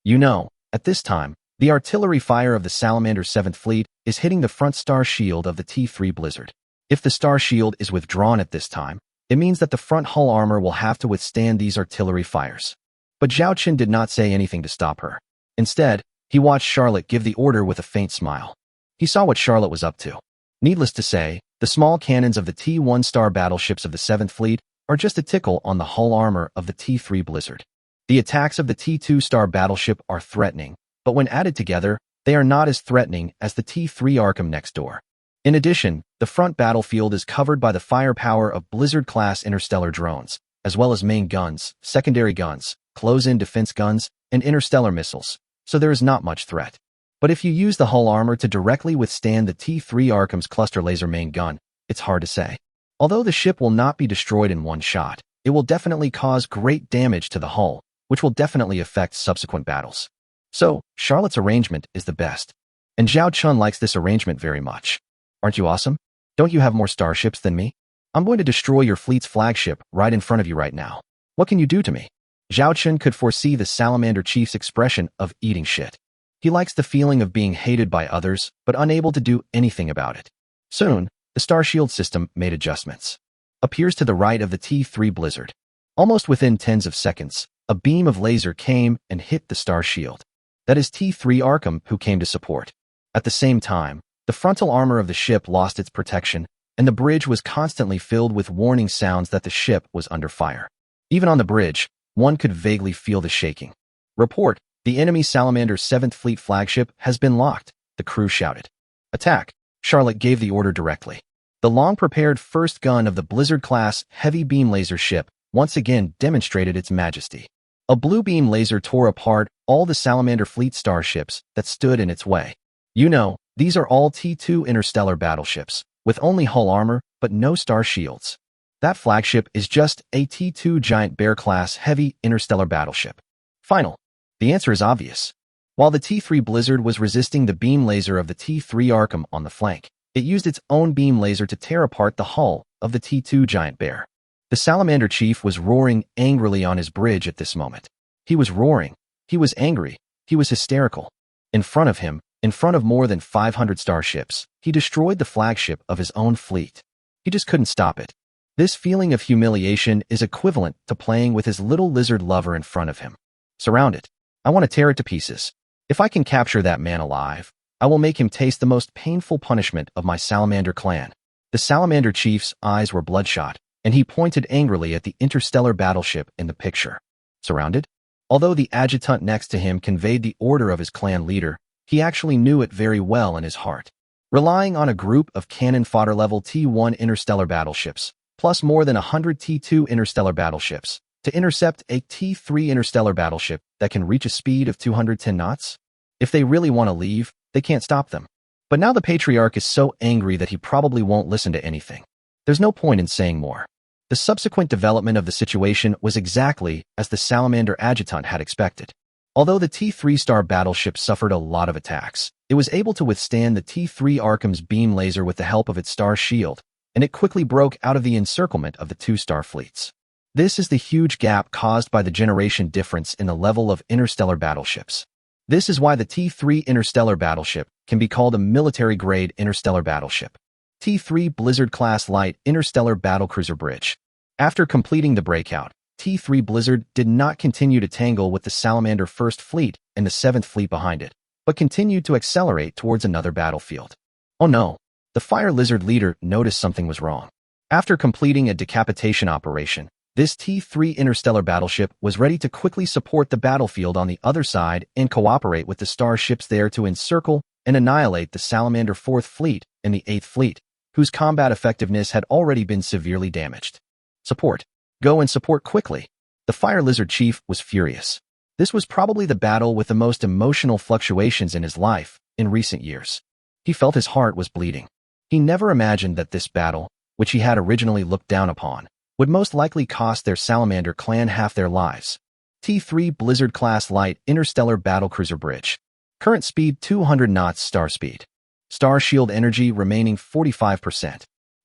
S1: You know, at this time, the artillery fire of the Salamander 7th Fleet is hitting the front star shield of the T-3 Blizzard. If the star shield is withdrawn at this time, it means that the front hull armor will have to withstand these artillery fires. But Zhao Chen did not say anything to stop her. Instead, he watched Charlotte give the order with a faint smile. He saw what Charlotte was up to. Needless to say, the small cannons of the T-1 star battleships of the 7th Fleet are just a tickle on the hull armor of the T-3 Blizzard. The attacks of the T-2 star battleship are threatening, but when added together, they are not as threatening as the T-3 Arkham next door. In addition, the front battlefield is covered by the firepower of Blizzard-class interstellar drones, as well as main guns, secondary guns, close-in defense guns, and interstellar missiles, so there is not much threat. But if you use the hull armor to directly withstand the T-3 Arkham's cluster laser main gun, it's hard to say. Although the ship will not be destroyed in one shot, it will definitely cause great damage to the hull, which will definitely affect subsequent battles. So, Charlotte's arrangement is the best. And Zhao Chen likes this arrangement very much. Aren't you awesome? Don't you have more starships than me? I'm going to destroy your fleet's flagship right in front of you right now. What can you do to me? Zhao Chen could foresee the Salamander chief's expression of eating shit. He likes the feeling of being hated by others, but unable to do anything about it. Soon, the star shield system made adjustments. Appears to the right of the T-3 Blizzard. Almost within tens of seconds, a beam of laser came and hit the star shield. That is T-3 Arkham who came to support. At the same time, the frontal armor of the ship lost its protection, and the bridge was constantly filled with warning sounds that the ship was under fire. Even on the bridge, one could vaguely feel the shaking. Report, the enemy Salamander 7th Fleet flagship has been locked, the crew shouted. Attack, Charlotte gave the order directly. The long-prepared first gun of the Blizzard-class heavy beam laser ship once again demonstrated its majesty. A blue beam laser tore apart all the Salamander Fleet starships that stood in its way. You know, These are all T2 interstellar battleships, with only hull armor but no star shields. That flagship is just a T2 Giant Bear-class heavy interstellar battleship. Final. The answer is obvious. While the T3 Blizzard was resisting the beam laser of the T3 Arkham on the flank, it used its own beam laser to tear apart the hull of the T2 Giant Bear. The Salamander Chief was roaring angrily on his bridge at this moment. He was roaring. He was angry. He was hysterical. In front of him, in front of more than 500 starships, he destroyed the flagship of his own fleet. He just couldn't stop it. This feeling of humiliation is equivalent to playing with his little lizard lover in front of him. Surround it. I want to tear it to pieces. If I can capture that man alive, I will make him taste the most painful punishment of my Salamander clan. The Salamander Chief's eyes were bloodshot, and he pointed angrily at the interstellar battleship in the picture. Surrounded? Although the adjutant next to him conveyed the order of his clan leader, he actually knew it very well in his heart. Relying on a group of cannon fodder-level T1 interstellar battleships, plus more than 100 T2 interstellar battleships, to intercept a T3 interstellar battleship that can reach a speed of 210 knots? If they really want to leave, they can't stop them. But now the Patriarch is so angry that he probably won't listen to anything. There's no point in saying more. The subsequent development of the situation was exactly as the Salamander adjutant had expected. Although the T3 star battleship suffered a lot of attacks, it was able to withstand the T3 Arkham's beam laser with the help of its star shield, and it quickly broke out of the encirclement of the two star fleets. This is the huge gap caused by the generation difference in the level of interstellar battleships. This is why the T3 interstellar battleship can be called a military-grade interstellar battleship. T3 Blizzard-class light interstellar battlecruiser bridge. After completing the breakout, T3 Blizzard did not continue to tangle with the Salamander First Fleet and the 7th Fleet behind it, but continued to accelerate towards another battlefield. Oh no! The Fire Lizard leader noticed something was wrong. After completing a decapitation operation, this T3 interstellar battleship was ready to quickly support the battlefield on the other side and cooperate with the starships there to encircle and annihilate the Salamander 4th Fleet and the 8th Fleet, whose combat effectiveness had already been severely damaged. Support. Go and support quickly. The Fire Lizard Chief was furious. This was probably the battle with the most emotional fluctuations in his life in recent years. He felt his heart was bleeding. He never imagined that this battle, which he had originally looked down upon, would most likely cost their Salamander clan half their lives. T3 Blizzard-class light interstellar battlecruiser bridge. Current speed 200 knots star speed. Star shield energy remaining 45%.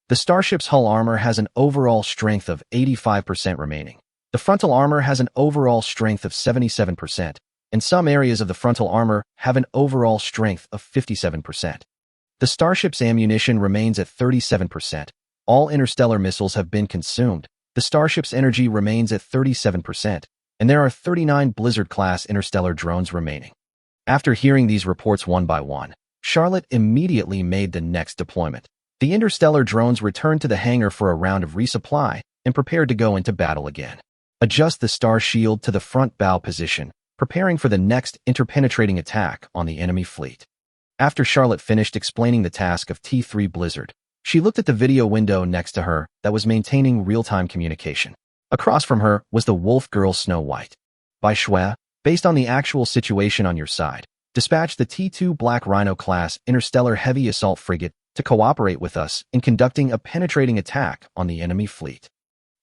S1: The starship's hull armor has an overall strength of 85% remaining. The frontal armor has an overall strength of 77%, and some areas of the frontal armor have an overall strength of 57%. The starship's ammunition remains at 37%. All interstellar missiles have been consumed. The starship's energy remains at 37%, and there are 39 Blizzard-class interstellar drones remaining. After hearing these reports one by one, Charlotte immediately made the next deployment. The interstellar drones returned to the hangar for a round of resupply and prepared to go into battle again. Adjust the star shield to the front bow position, preparing for the next interpenetrating attack on the enemy fleet. After Charlotte finished explaining the task of T3 Blizzard, she looked at the video window next to her that was maintaining real-time communication. Across from her was the Wolf Girl Snow White. By Shui, based on the actual situation on your side, dispatch the T2 Black Rhino-class interstellar heavy assault frigate to cooperate with us in conducting a penetrating attack on the enemy fleet.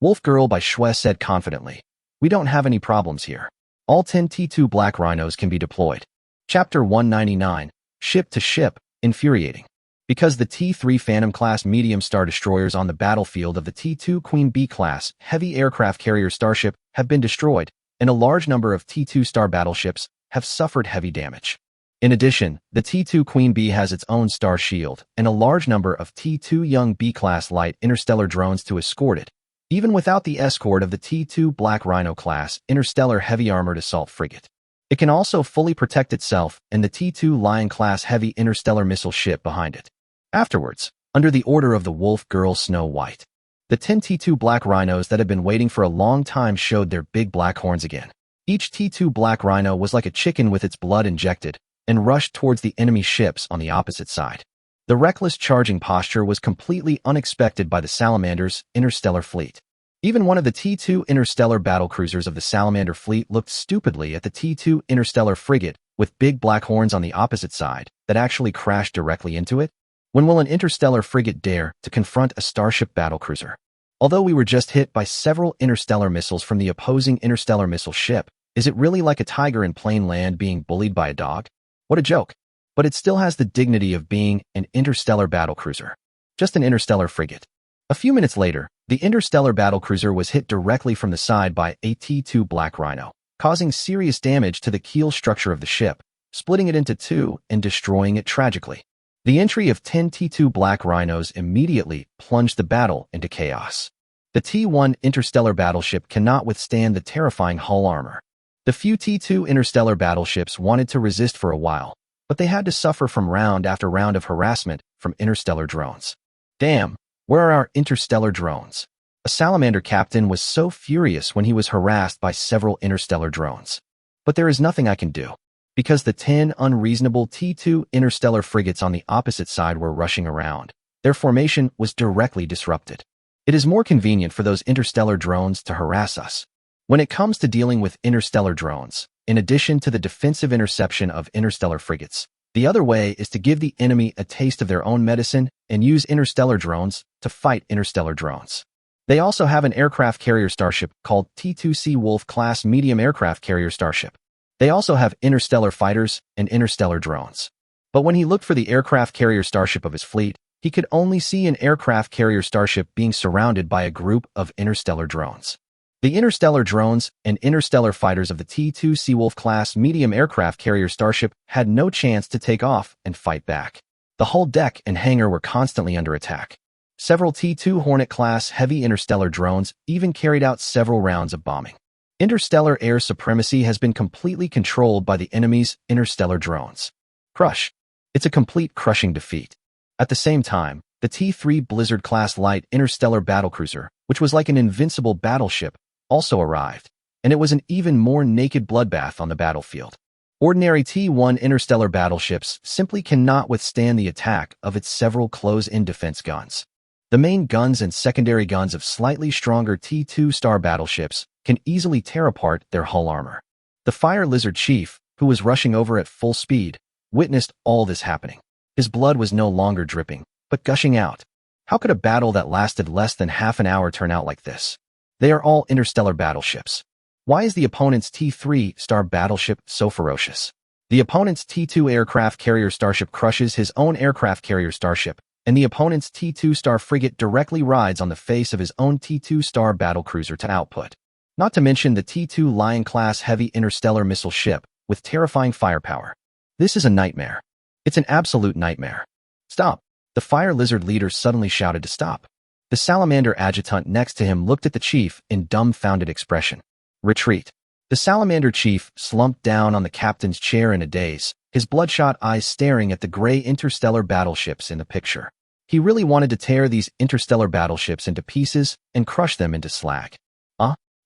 S1: Wolf Girl by Shui said confidently, "We don't have any problems here. All 10 T2 Black Rhinos can be deployed." Chapter 199, Ship to Ship, Infuriating. Because the T3 Phantom-class medium star destroyers on the battlefield of the T2 Queen Bee-class heavy aircraft carrier starship have been destroyed, and a large number of T2 star battleships have suffered heavy damage. In addition, the T2 Queen Bee has its own star shield and a large number of T2 Young B-class light interstellar drones to escort it, even without the escort of the T2 Black Rhino-class interstellar heavy armored assault frigate. It can also fully protect itself and the T2 Lion-class heavy interstellar missile ship behind it. Afterwards, under the order of the Wolf Girl Snow White, the 10 T2 Black Rhinos that had been waiting for a long time showed their big black horns again. Each T2 Black Rhino was like a chicken with its blood injected, and rushed towards the enemy ships on the opposite side. The reckless charging posture was completely unexpected by the Salamander's interstellar fleet. Even one of the T2 interstellar battlecruisers of the Salamander fleet looked stupidly at the T2 interstellar frigate with big black horns on the opposite side that actually crashed directly into it? When will an interstellar frigate dare to confront a starship battlecruiser? Although we were just hit by several interstellar missiles from the opposing interstellar missile ship, is it really like a tiger in plain land being bullied by a dog? What a joke. But it still has the dignity of being an interstellar battlecruiser. Just an interstellar frigate. A few minutes later, the interstellar battlecruiser was hit directly from the side by a T-2 Black Rhino, causing serious damage to the keel structure of the ship, splitting it into two and destroying it tragically. The entry of 10 T-2 Black Rhinos immediately plunged the battle into chaos. The T-1 interstellar battleship cannot withstand the terrifying hull armor. The few T-2 interstellar battleships wanted to resist for a while, but they had to suffer from round after round of harassment from interstellar drones. Damn, where are our interstellar drones? A Salamander captain was so furious when he was harassed by several interstellar drones. But there is nothing I can do, because the 10 unreasonable T-2 interstellar frigates on the opposite side were rushing around. Their formation was directly disrupted. It is more convenient for those interstellar drones to harass us. When it comes to dealing with interstellar drones, in addition to the defensive interception of interstellar frigates, the other way is to give the enemy a taste of their own medicine and use interstellar drones to fight interstellar drones. They also have an aircraft carrier starship called T-2C Wolf class medium aircraft carrier starship. They also have interstellar fighters and interstellar drones. But when he looked for the aircraft carrier starship of his fleet, he could only see an aircraft carrier starship being surrounded by a group of interstellar drones. The interstellar drones and interstellar fighters of the T-2 Seawolf class medium aircraft carrier starship had no chance to take off and fight back. The whole deck and hangar were constantly under attack. Several T-2 Hornet class heavy interstellar drones even carried out several rounds of bombing. Interstellar air supremacy has been completely controlled by the enemy's interstellar drones. Crush. It's a complete crushing defeat. At the same time, the T-3 Blizzard class light interstellar battlecruiser, which was like an invincible battleship, also arrived, and it was an even more naked bloodbath on the battlefield. Ordinary T-1 interstellar battleships simply cannot withstand the attack of its several close-in defense guns. The main guns and secondary guns of slightly stronger T-2 star battleships can easily tear apart their hull armor. The Fire Lizard Chief, who was rushing over at full speed, witnessed all this happening. His blood was no longer dripping, but gushing out. How could a battle that lasted less than half an hour turn out like this? They are all interstellar battleships. Why is the opponent's T-3 star battleship so ferocious? The opponent's T-2 aircraft carrier starship crushes his own aircraft carrier starship, and the opponent's T-2 star frigate directly rides on the face of his own T-2 star battlecruiser to output. Not to mention the T-2 Lion-class heavy interstellar missile ship with terrifying firepower. This is a nightmare. It's an absolute nightmare. Stop. The Fire Lizard leader suddenly shouted to stop. The Salamander adjutant next to him looked at the chief in dumbfounded expression. Retreat. The Salamander chief slumped down on the captain's chair in a daze, his bloodshot eyes staring at the gray interstellar battleships in the picture. He really wanted to tear these interstellar battleships into pieces and crush them into slag.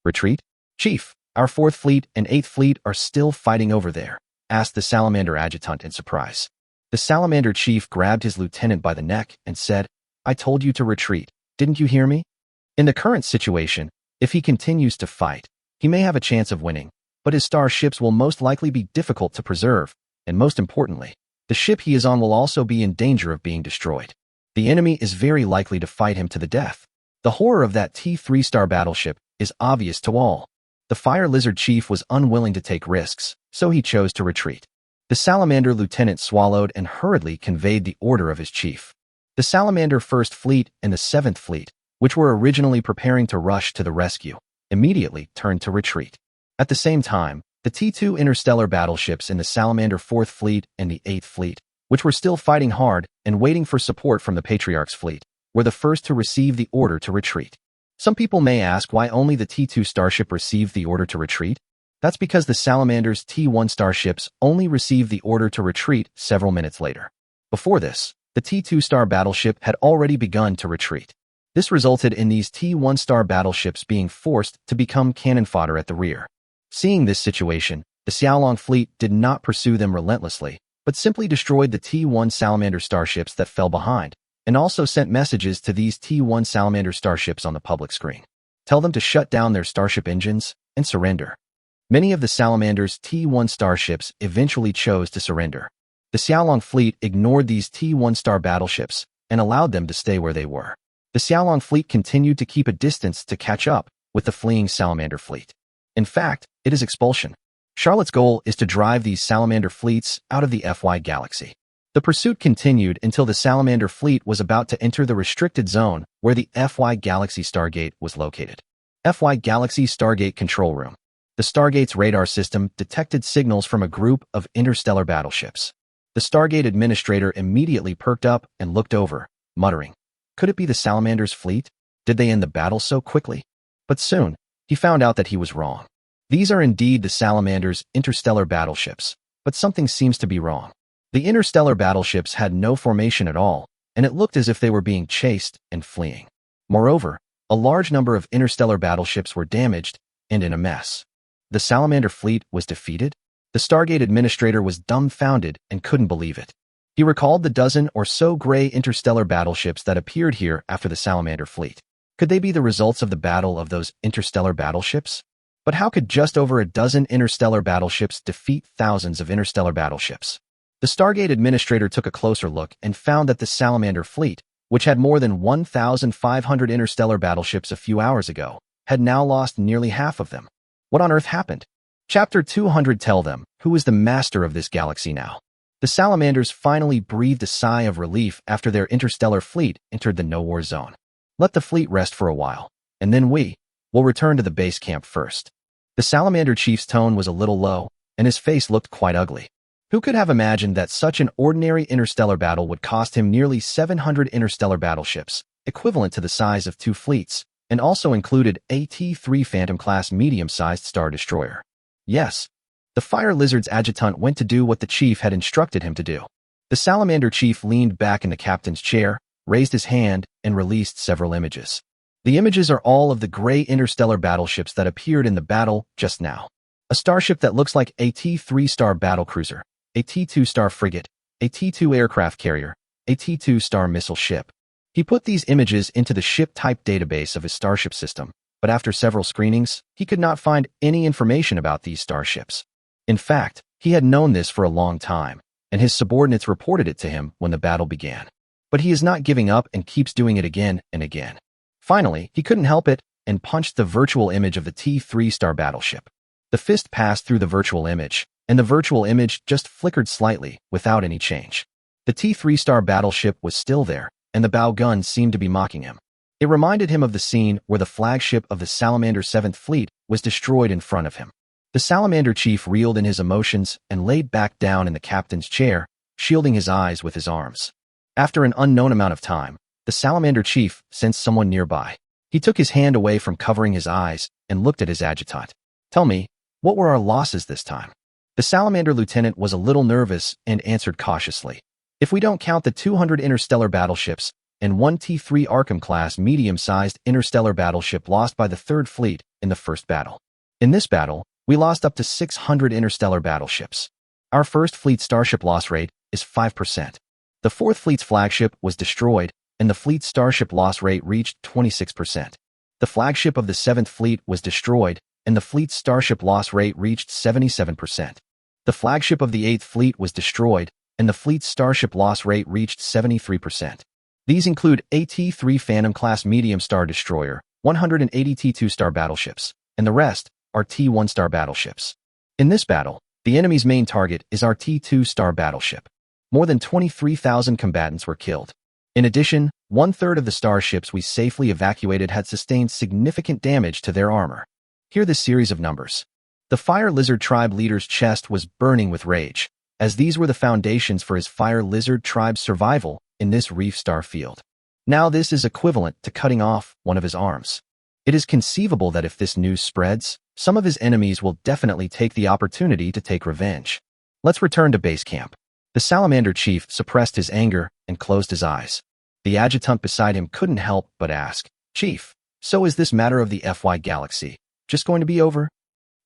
S1: Retreat? Chief, our 4th Fleet and 8th Fleet are still fighting over there, asked the Salamander adjutant in surprise. The Salamander chief grabbed his lieutenant by the neck and said, "I told you to retreat. Didn't you hear me?" In the current situation, if he continues to fight, he may have a chance of winning, but his starships will most likely be difficult to preserve, and most importantly, the ship he is on will also be in danger of being destroyed. The enemy is very likely to fight him to the death. The horror of that T-3 star battleship is obvious to all. The Fire Lizard chief was unwilling to take risks, so he chose to retreat. The Salamander lieutenant swallowed and hurriedly conveyed the order of his chief. The Salamander 1st Fleet and the 7th Fleet, which were originally preparing to rush to the rescue, immediately turned to retreat. At the same time, the T-2 interstellar battleships in the Salamander 4th Fleet and the 8th Fleet, which were still fighting hard and waiting for support from the Patriarch's fleet, were the first to receive the order to retreat. Some people may ask why only the T-2 starship received the order to retreat. That's because the Salamander's T-1 starships only received the order to retreat several minutes later. Before this, the T-2 star battleship had already begun to retreat. This resulted in these T-1 star battleships being forced to become cannon fodder at the rear. Seeing this situation, the Xiaolong fleet did not pursue them relentlessly, but simply destroyed the T-1 Salamander starships that fell behind, and also sent messages to these T-1 Salamander starships on the public screen. Tell them to shut down their starship engines and surrender. Many of the Salamander's T-1 starships eventually chose to surrender. The Xiaolong fleet ignored these T-1 star battleships and allowed them to stay where they were. The Xiaolong fleet continued to keep a distance to catch up with the fleeing Salamander fleet. In fact, it is expulsion. Charlotte's goal is to drive these Salamander fleets out of the FY galaxy. The pursuit continued until the Salamander fleet was about to enter the restricted zone where the FY Galaxy Stargate was located. FY Galaxy Stargate Control Room. The Stargate's radar system detected signals from a group of interstellar battleships. The Stargate administrator immediately perked up and looked over, muttering, "Could it be the Salamander's fleet? Did they end the battle so quickly?" But soon, he found out that he was wrong. These are indeed the Salamander's interstellar battleships, but something seems to be wrong. The interstellar battleships had no formation at all, and it looked as if they were being chased and fleeing. Moreover, a large number of interstellar battleships were damaged and in a mess. The Salamander fleet was defeated? The Stargate administrator was dumbfounded and couldn't believe it. He recalled the dozen or so gray interstellar battleships that appeared here after the Salamander fleet. Could they be the results of the battle of those interstellar battleships? But how could just over a dozen interstellar battleships defeat thousands of interstellar battleships? The Stargate administrator took a closer look and found that the Salamander fleet, which had more than 1,500 interstellar battleships a few hours ago, had now lost nearly half of them. What on earth happened? Chapter 200. Tell them, who is the master of this galaxy now? The Salamanders finally breathed a sigh of relief after their interstellar fleet entered the no-war zone. Let the fleet rest for a while, and then we will return to the base camp first. The Salamander chief's tone was a little low, and his face looked quite ugly. Who could have imagined that such an ordinary interstellar battle would cost him nearly 700 interstellar battleships, equivalent to the size of 2 fleets, and also included a T-3 Phantom-class medium-sized star destroyer? Yes, the Fire Lizard's adjutant went to do what the chief had instructed him to do. The Salamander chief leaned back in the captain's chair, raised his hand, and released several images. The images are all of the gray interstellar battleships that appeared in the battle just now. A starship that looks like a T-3 star battlecruiser, a T-2 star frigate, a T-2 aircraft carrier, a T-2 star missile ship. He put these images into the ship-type database of his starship system, but after several screenings, he could not find any information about these starships. In fact, he had known this for a long time, and his subordinates reported it to him when the battle began. But he is not giving up and keeps doing it again and again. Finally, he couldn't help it and punched the virtual image of the T-3 star battleship. The fist passed through the virtual image, and the virtual image just flickered slightly without any change. The T-3 star battleship was still there, and the bow gun seemed to be mocking him. It reminded him of the scene where the flagship of the Salamander 7th Fleet was destroyed in front of him. The Salamander chief reeled in his emotions and laid back down in the captain's chair, shielding his eyes with his arms. After an unknown amount of time, the Salamander chief sensed someone nearby. He took his hand away from covering his eyes and looked at his adjutant. "Tell me, what were our losses this time?" The Salamander lieutenant was a little nervous and answered cautiously. "If we don't count the 200 interstellar battleships and 1 T-3 Arkham-class medium-sized interstellar battleship lost by the 3rd Fleet in the first battle. In this battle, we lost up to 600 interstellar battleships. Our 1st Fleet starship loss rate is 5%. The 4th Fleet's flagship was destroyed, and the Fleet's starship loss rate reached 26%. The flagship of the 7th Fleet was destroyed, and the Fleet's starship loss rate reached 77%. The flagship of the 8th Fleet was destroyed, and the Fleet's starship loss rate reached 73%. These include a T-3 Phantom-class medium star destroyer, 180 T-2 star battleships, and the rest are T-1 star battleships. In this battle, the enemy's main target is our T-2 star battleship. More than 23,000 combatants were killed. In addition, 1/3 of the starships we safely evacuated had sustained significant damage to their armor. Hear this series of numbers. The Fire Lizard tribe leader's chest was burning with rage, as these were the foundations for his Fire Lizard tribe's survival in this reef star field. Now this is equivalent to cutting off one of his arms. It is conceivable that if this news spreads, some of his enemies will definitely take the opportunity to take revenge. Let's return to base camp. The Salamander chief suppressed his anger and closed his eyes. The adjutant beside him couldn't help but ask, "Chief, so is this matter of the FY Galaxy just going to be over?"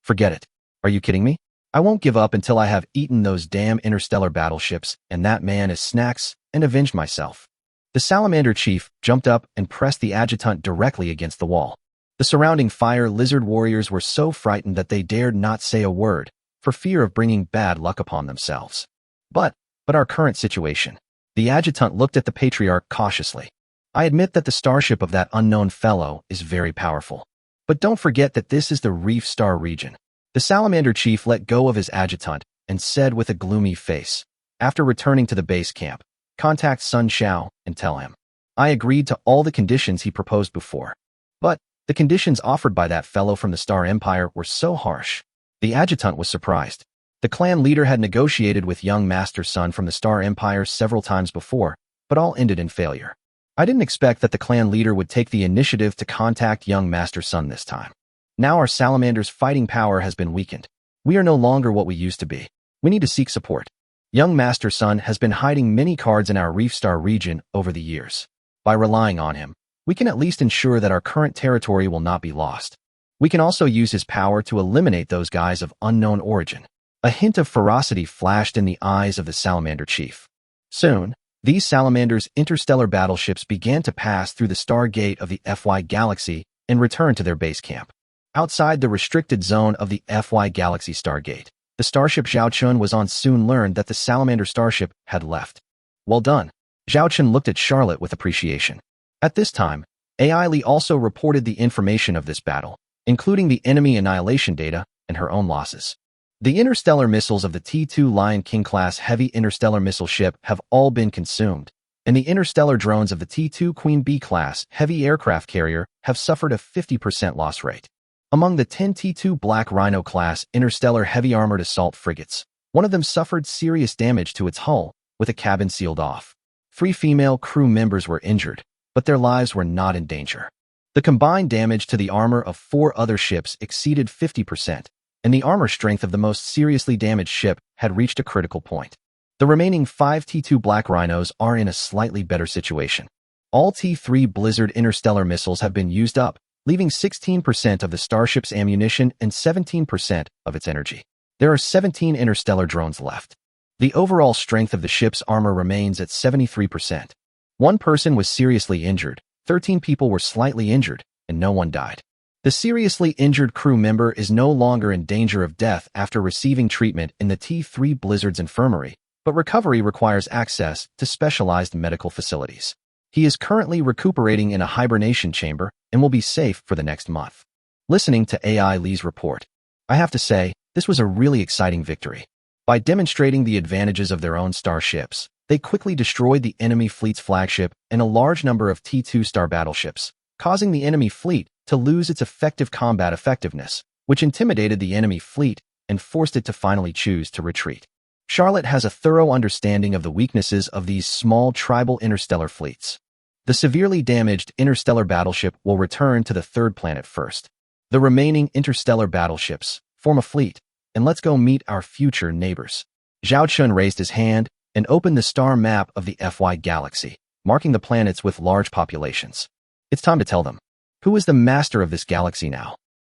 S1: "Forget it. Are you kidding me? I won't give up until I have eaten those damn interstellar battleships and that man as snacks and avenged myself." The Salamander chief jumped up and pressed the adjutant directly against the wall. The surrounding fire lizard warriors were so frightened that they dared not say a word, for fear of bringing bad luck upon themselves. But our current situation. The adjutant looked at the patriarch cautiously. I admit that the starship of that unknown fellow is very powerful. But don't forget that this is the Reef Star region. The salamander chief let go of his adjutant and said with a gloomy face, after returning to the base camp, contact Sun Xiao and tell him. I agreed to all the conditions he proposed before. But the conditions offered by that fellow from the Star Empire were so harsh. The adjutant was surprised. The clan leader had negotiated with young Master Sun from the Star Empire several times before, but all ended in failure. I didn't expect that the clan leader would take the initiative to contact young Master Sun this time. Now our salamander's fighting power has been weakened. We are no longer what we used to be. We need to seek support. Young Master Sun has been hiding many cards in our Reef Star region over the years. By relying on him, we can at least ensure that our current territory will not be lost. We can also use his power to eliminate those guys of unknown origin. A hint of ferocity flashed in the eyes of the salamander chief. Soon, these salamanders' interstellar battleships began to pass through the star gate of the FY Galaxy and return to their base camp. Outside the restricted zone of the FY Galaxy Stargate, the starship Zhao Chun was on soon learned that the salamander starship had left. Well done. Zhao Chun looked at Charlotte with appreciation. At this time, AI Li also reported the information of this battle, including the enemy annihilation data and her own losses. The interstellar missiles of the T-2 Lion King-class heavy interstellar missile ship have all been consumed, and the interstellar drones of the T-2 Queen Bee-class heavy aircraft carrier have suffered a 50% loss rate. Among the 10 T-2 Black Rhino-class interstellar heavy armored assault frigates, one of them suffered serious damage to its hull, with a cabin sealed off. 3 female crew members were injured, but their lives were not in danger. The combined damage to the armor of 4 other ships exceeded 50%, and the armor strength of the most seriously damaged ship had reached a critical point. The remaining 5 T-2 Black Rhinos are in a slightly better situation. All T-3 Blizzard interstellar missiles have been used up, leaving 16% of the starship's ammunition and 17% of its energy. There are 17 interstellar drones left. The overall strength of the ship's armor remains at 73%. 1 person was seriously injured, 13 people were slightly injured, and no one died. The seriously injured crew member is no longer in danger of death after receiving treatment in the T-3 Blizzard's infirmary, but recovery requires access to specialized medical facilities. He is currently recuperating in a hibernation chamber and will be safe for the next month. Listening to AI Li's report, I have to say, this was a really exciting victory. By demonstrating the advantages of their own starships, they quickly destroyed the enemy fleet's flagship and a large number of T-2 star battleships, causing the enemy fleet to lose its effective combat effectiveness, which intimidated the enemy fleet and forced it to finally choose to retreat. Charlotte has a thorough understanding of the weaknesses of these small tribal interstellar fleets. The severely damaged interstellar battleship will return to the 3rd planet first. The remaining interstellar battleships form a fleet, and let's go meet our future neighbors. Zhao Chun raised his hand and opened the star map of the FY Galaxy, marking the planets with large populations. It's time to tell them. Who is the master of this galaxy now?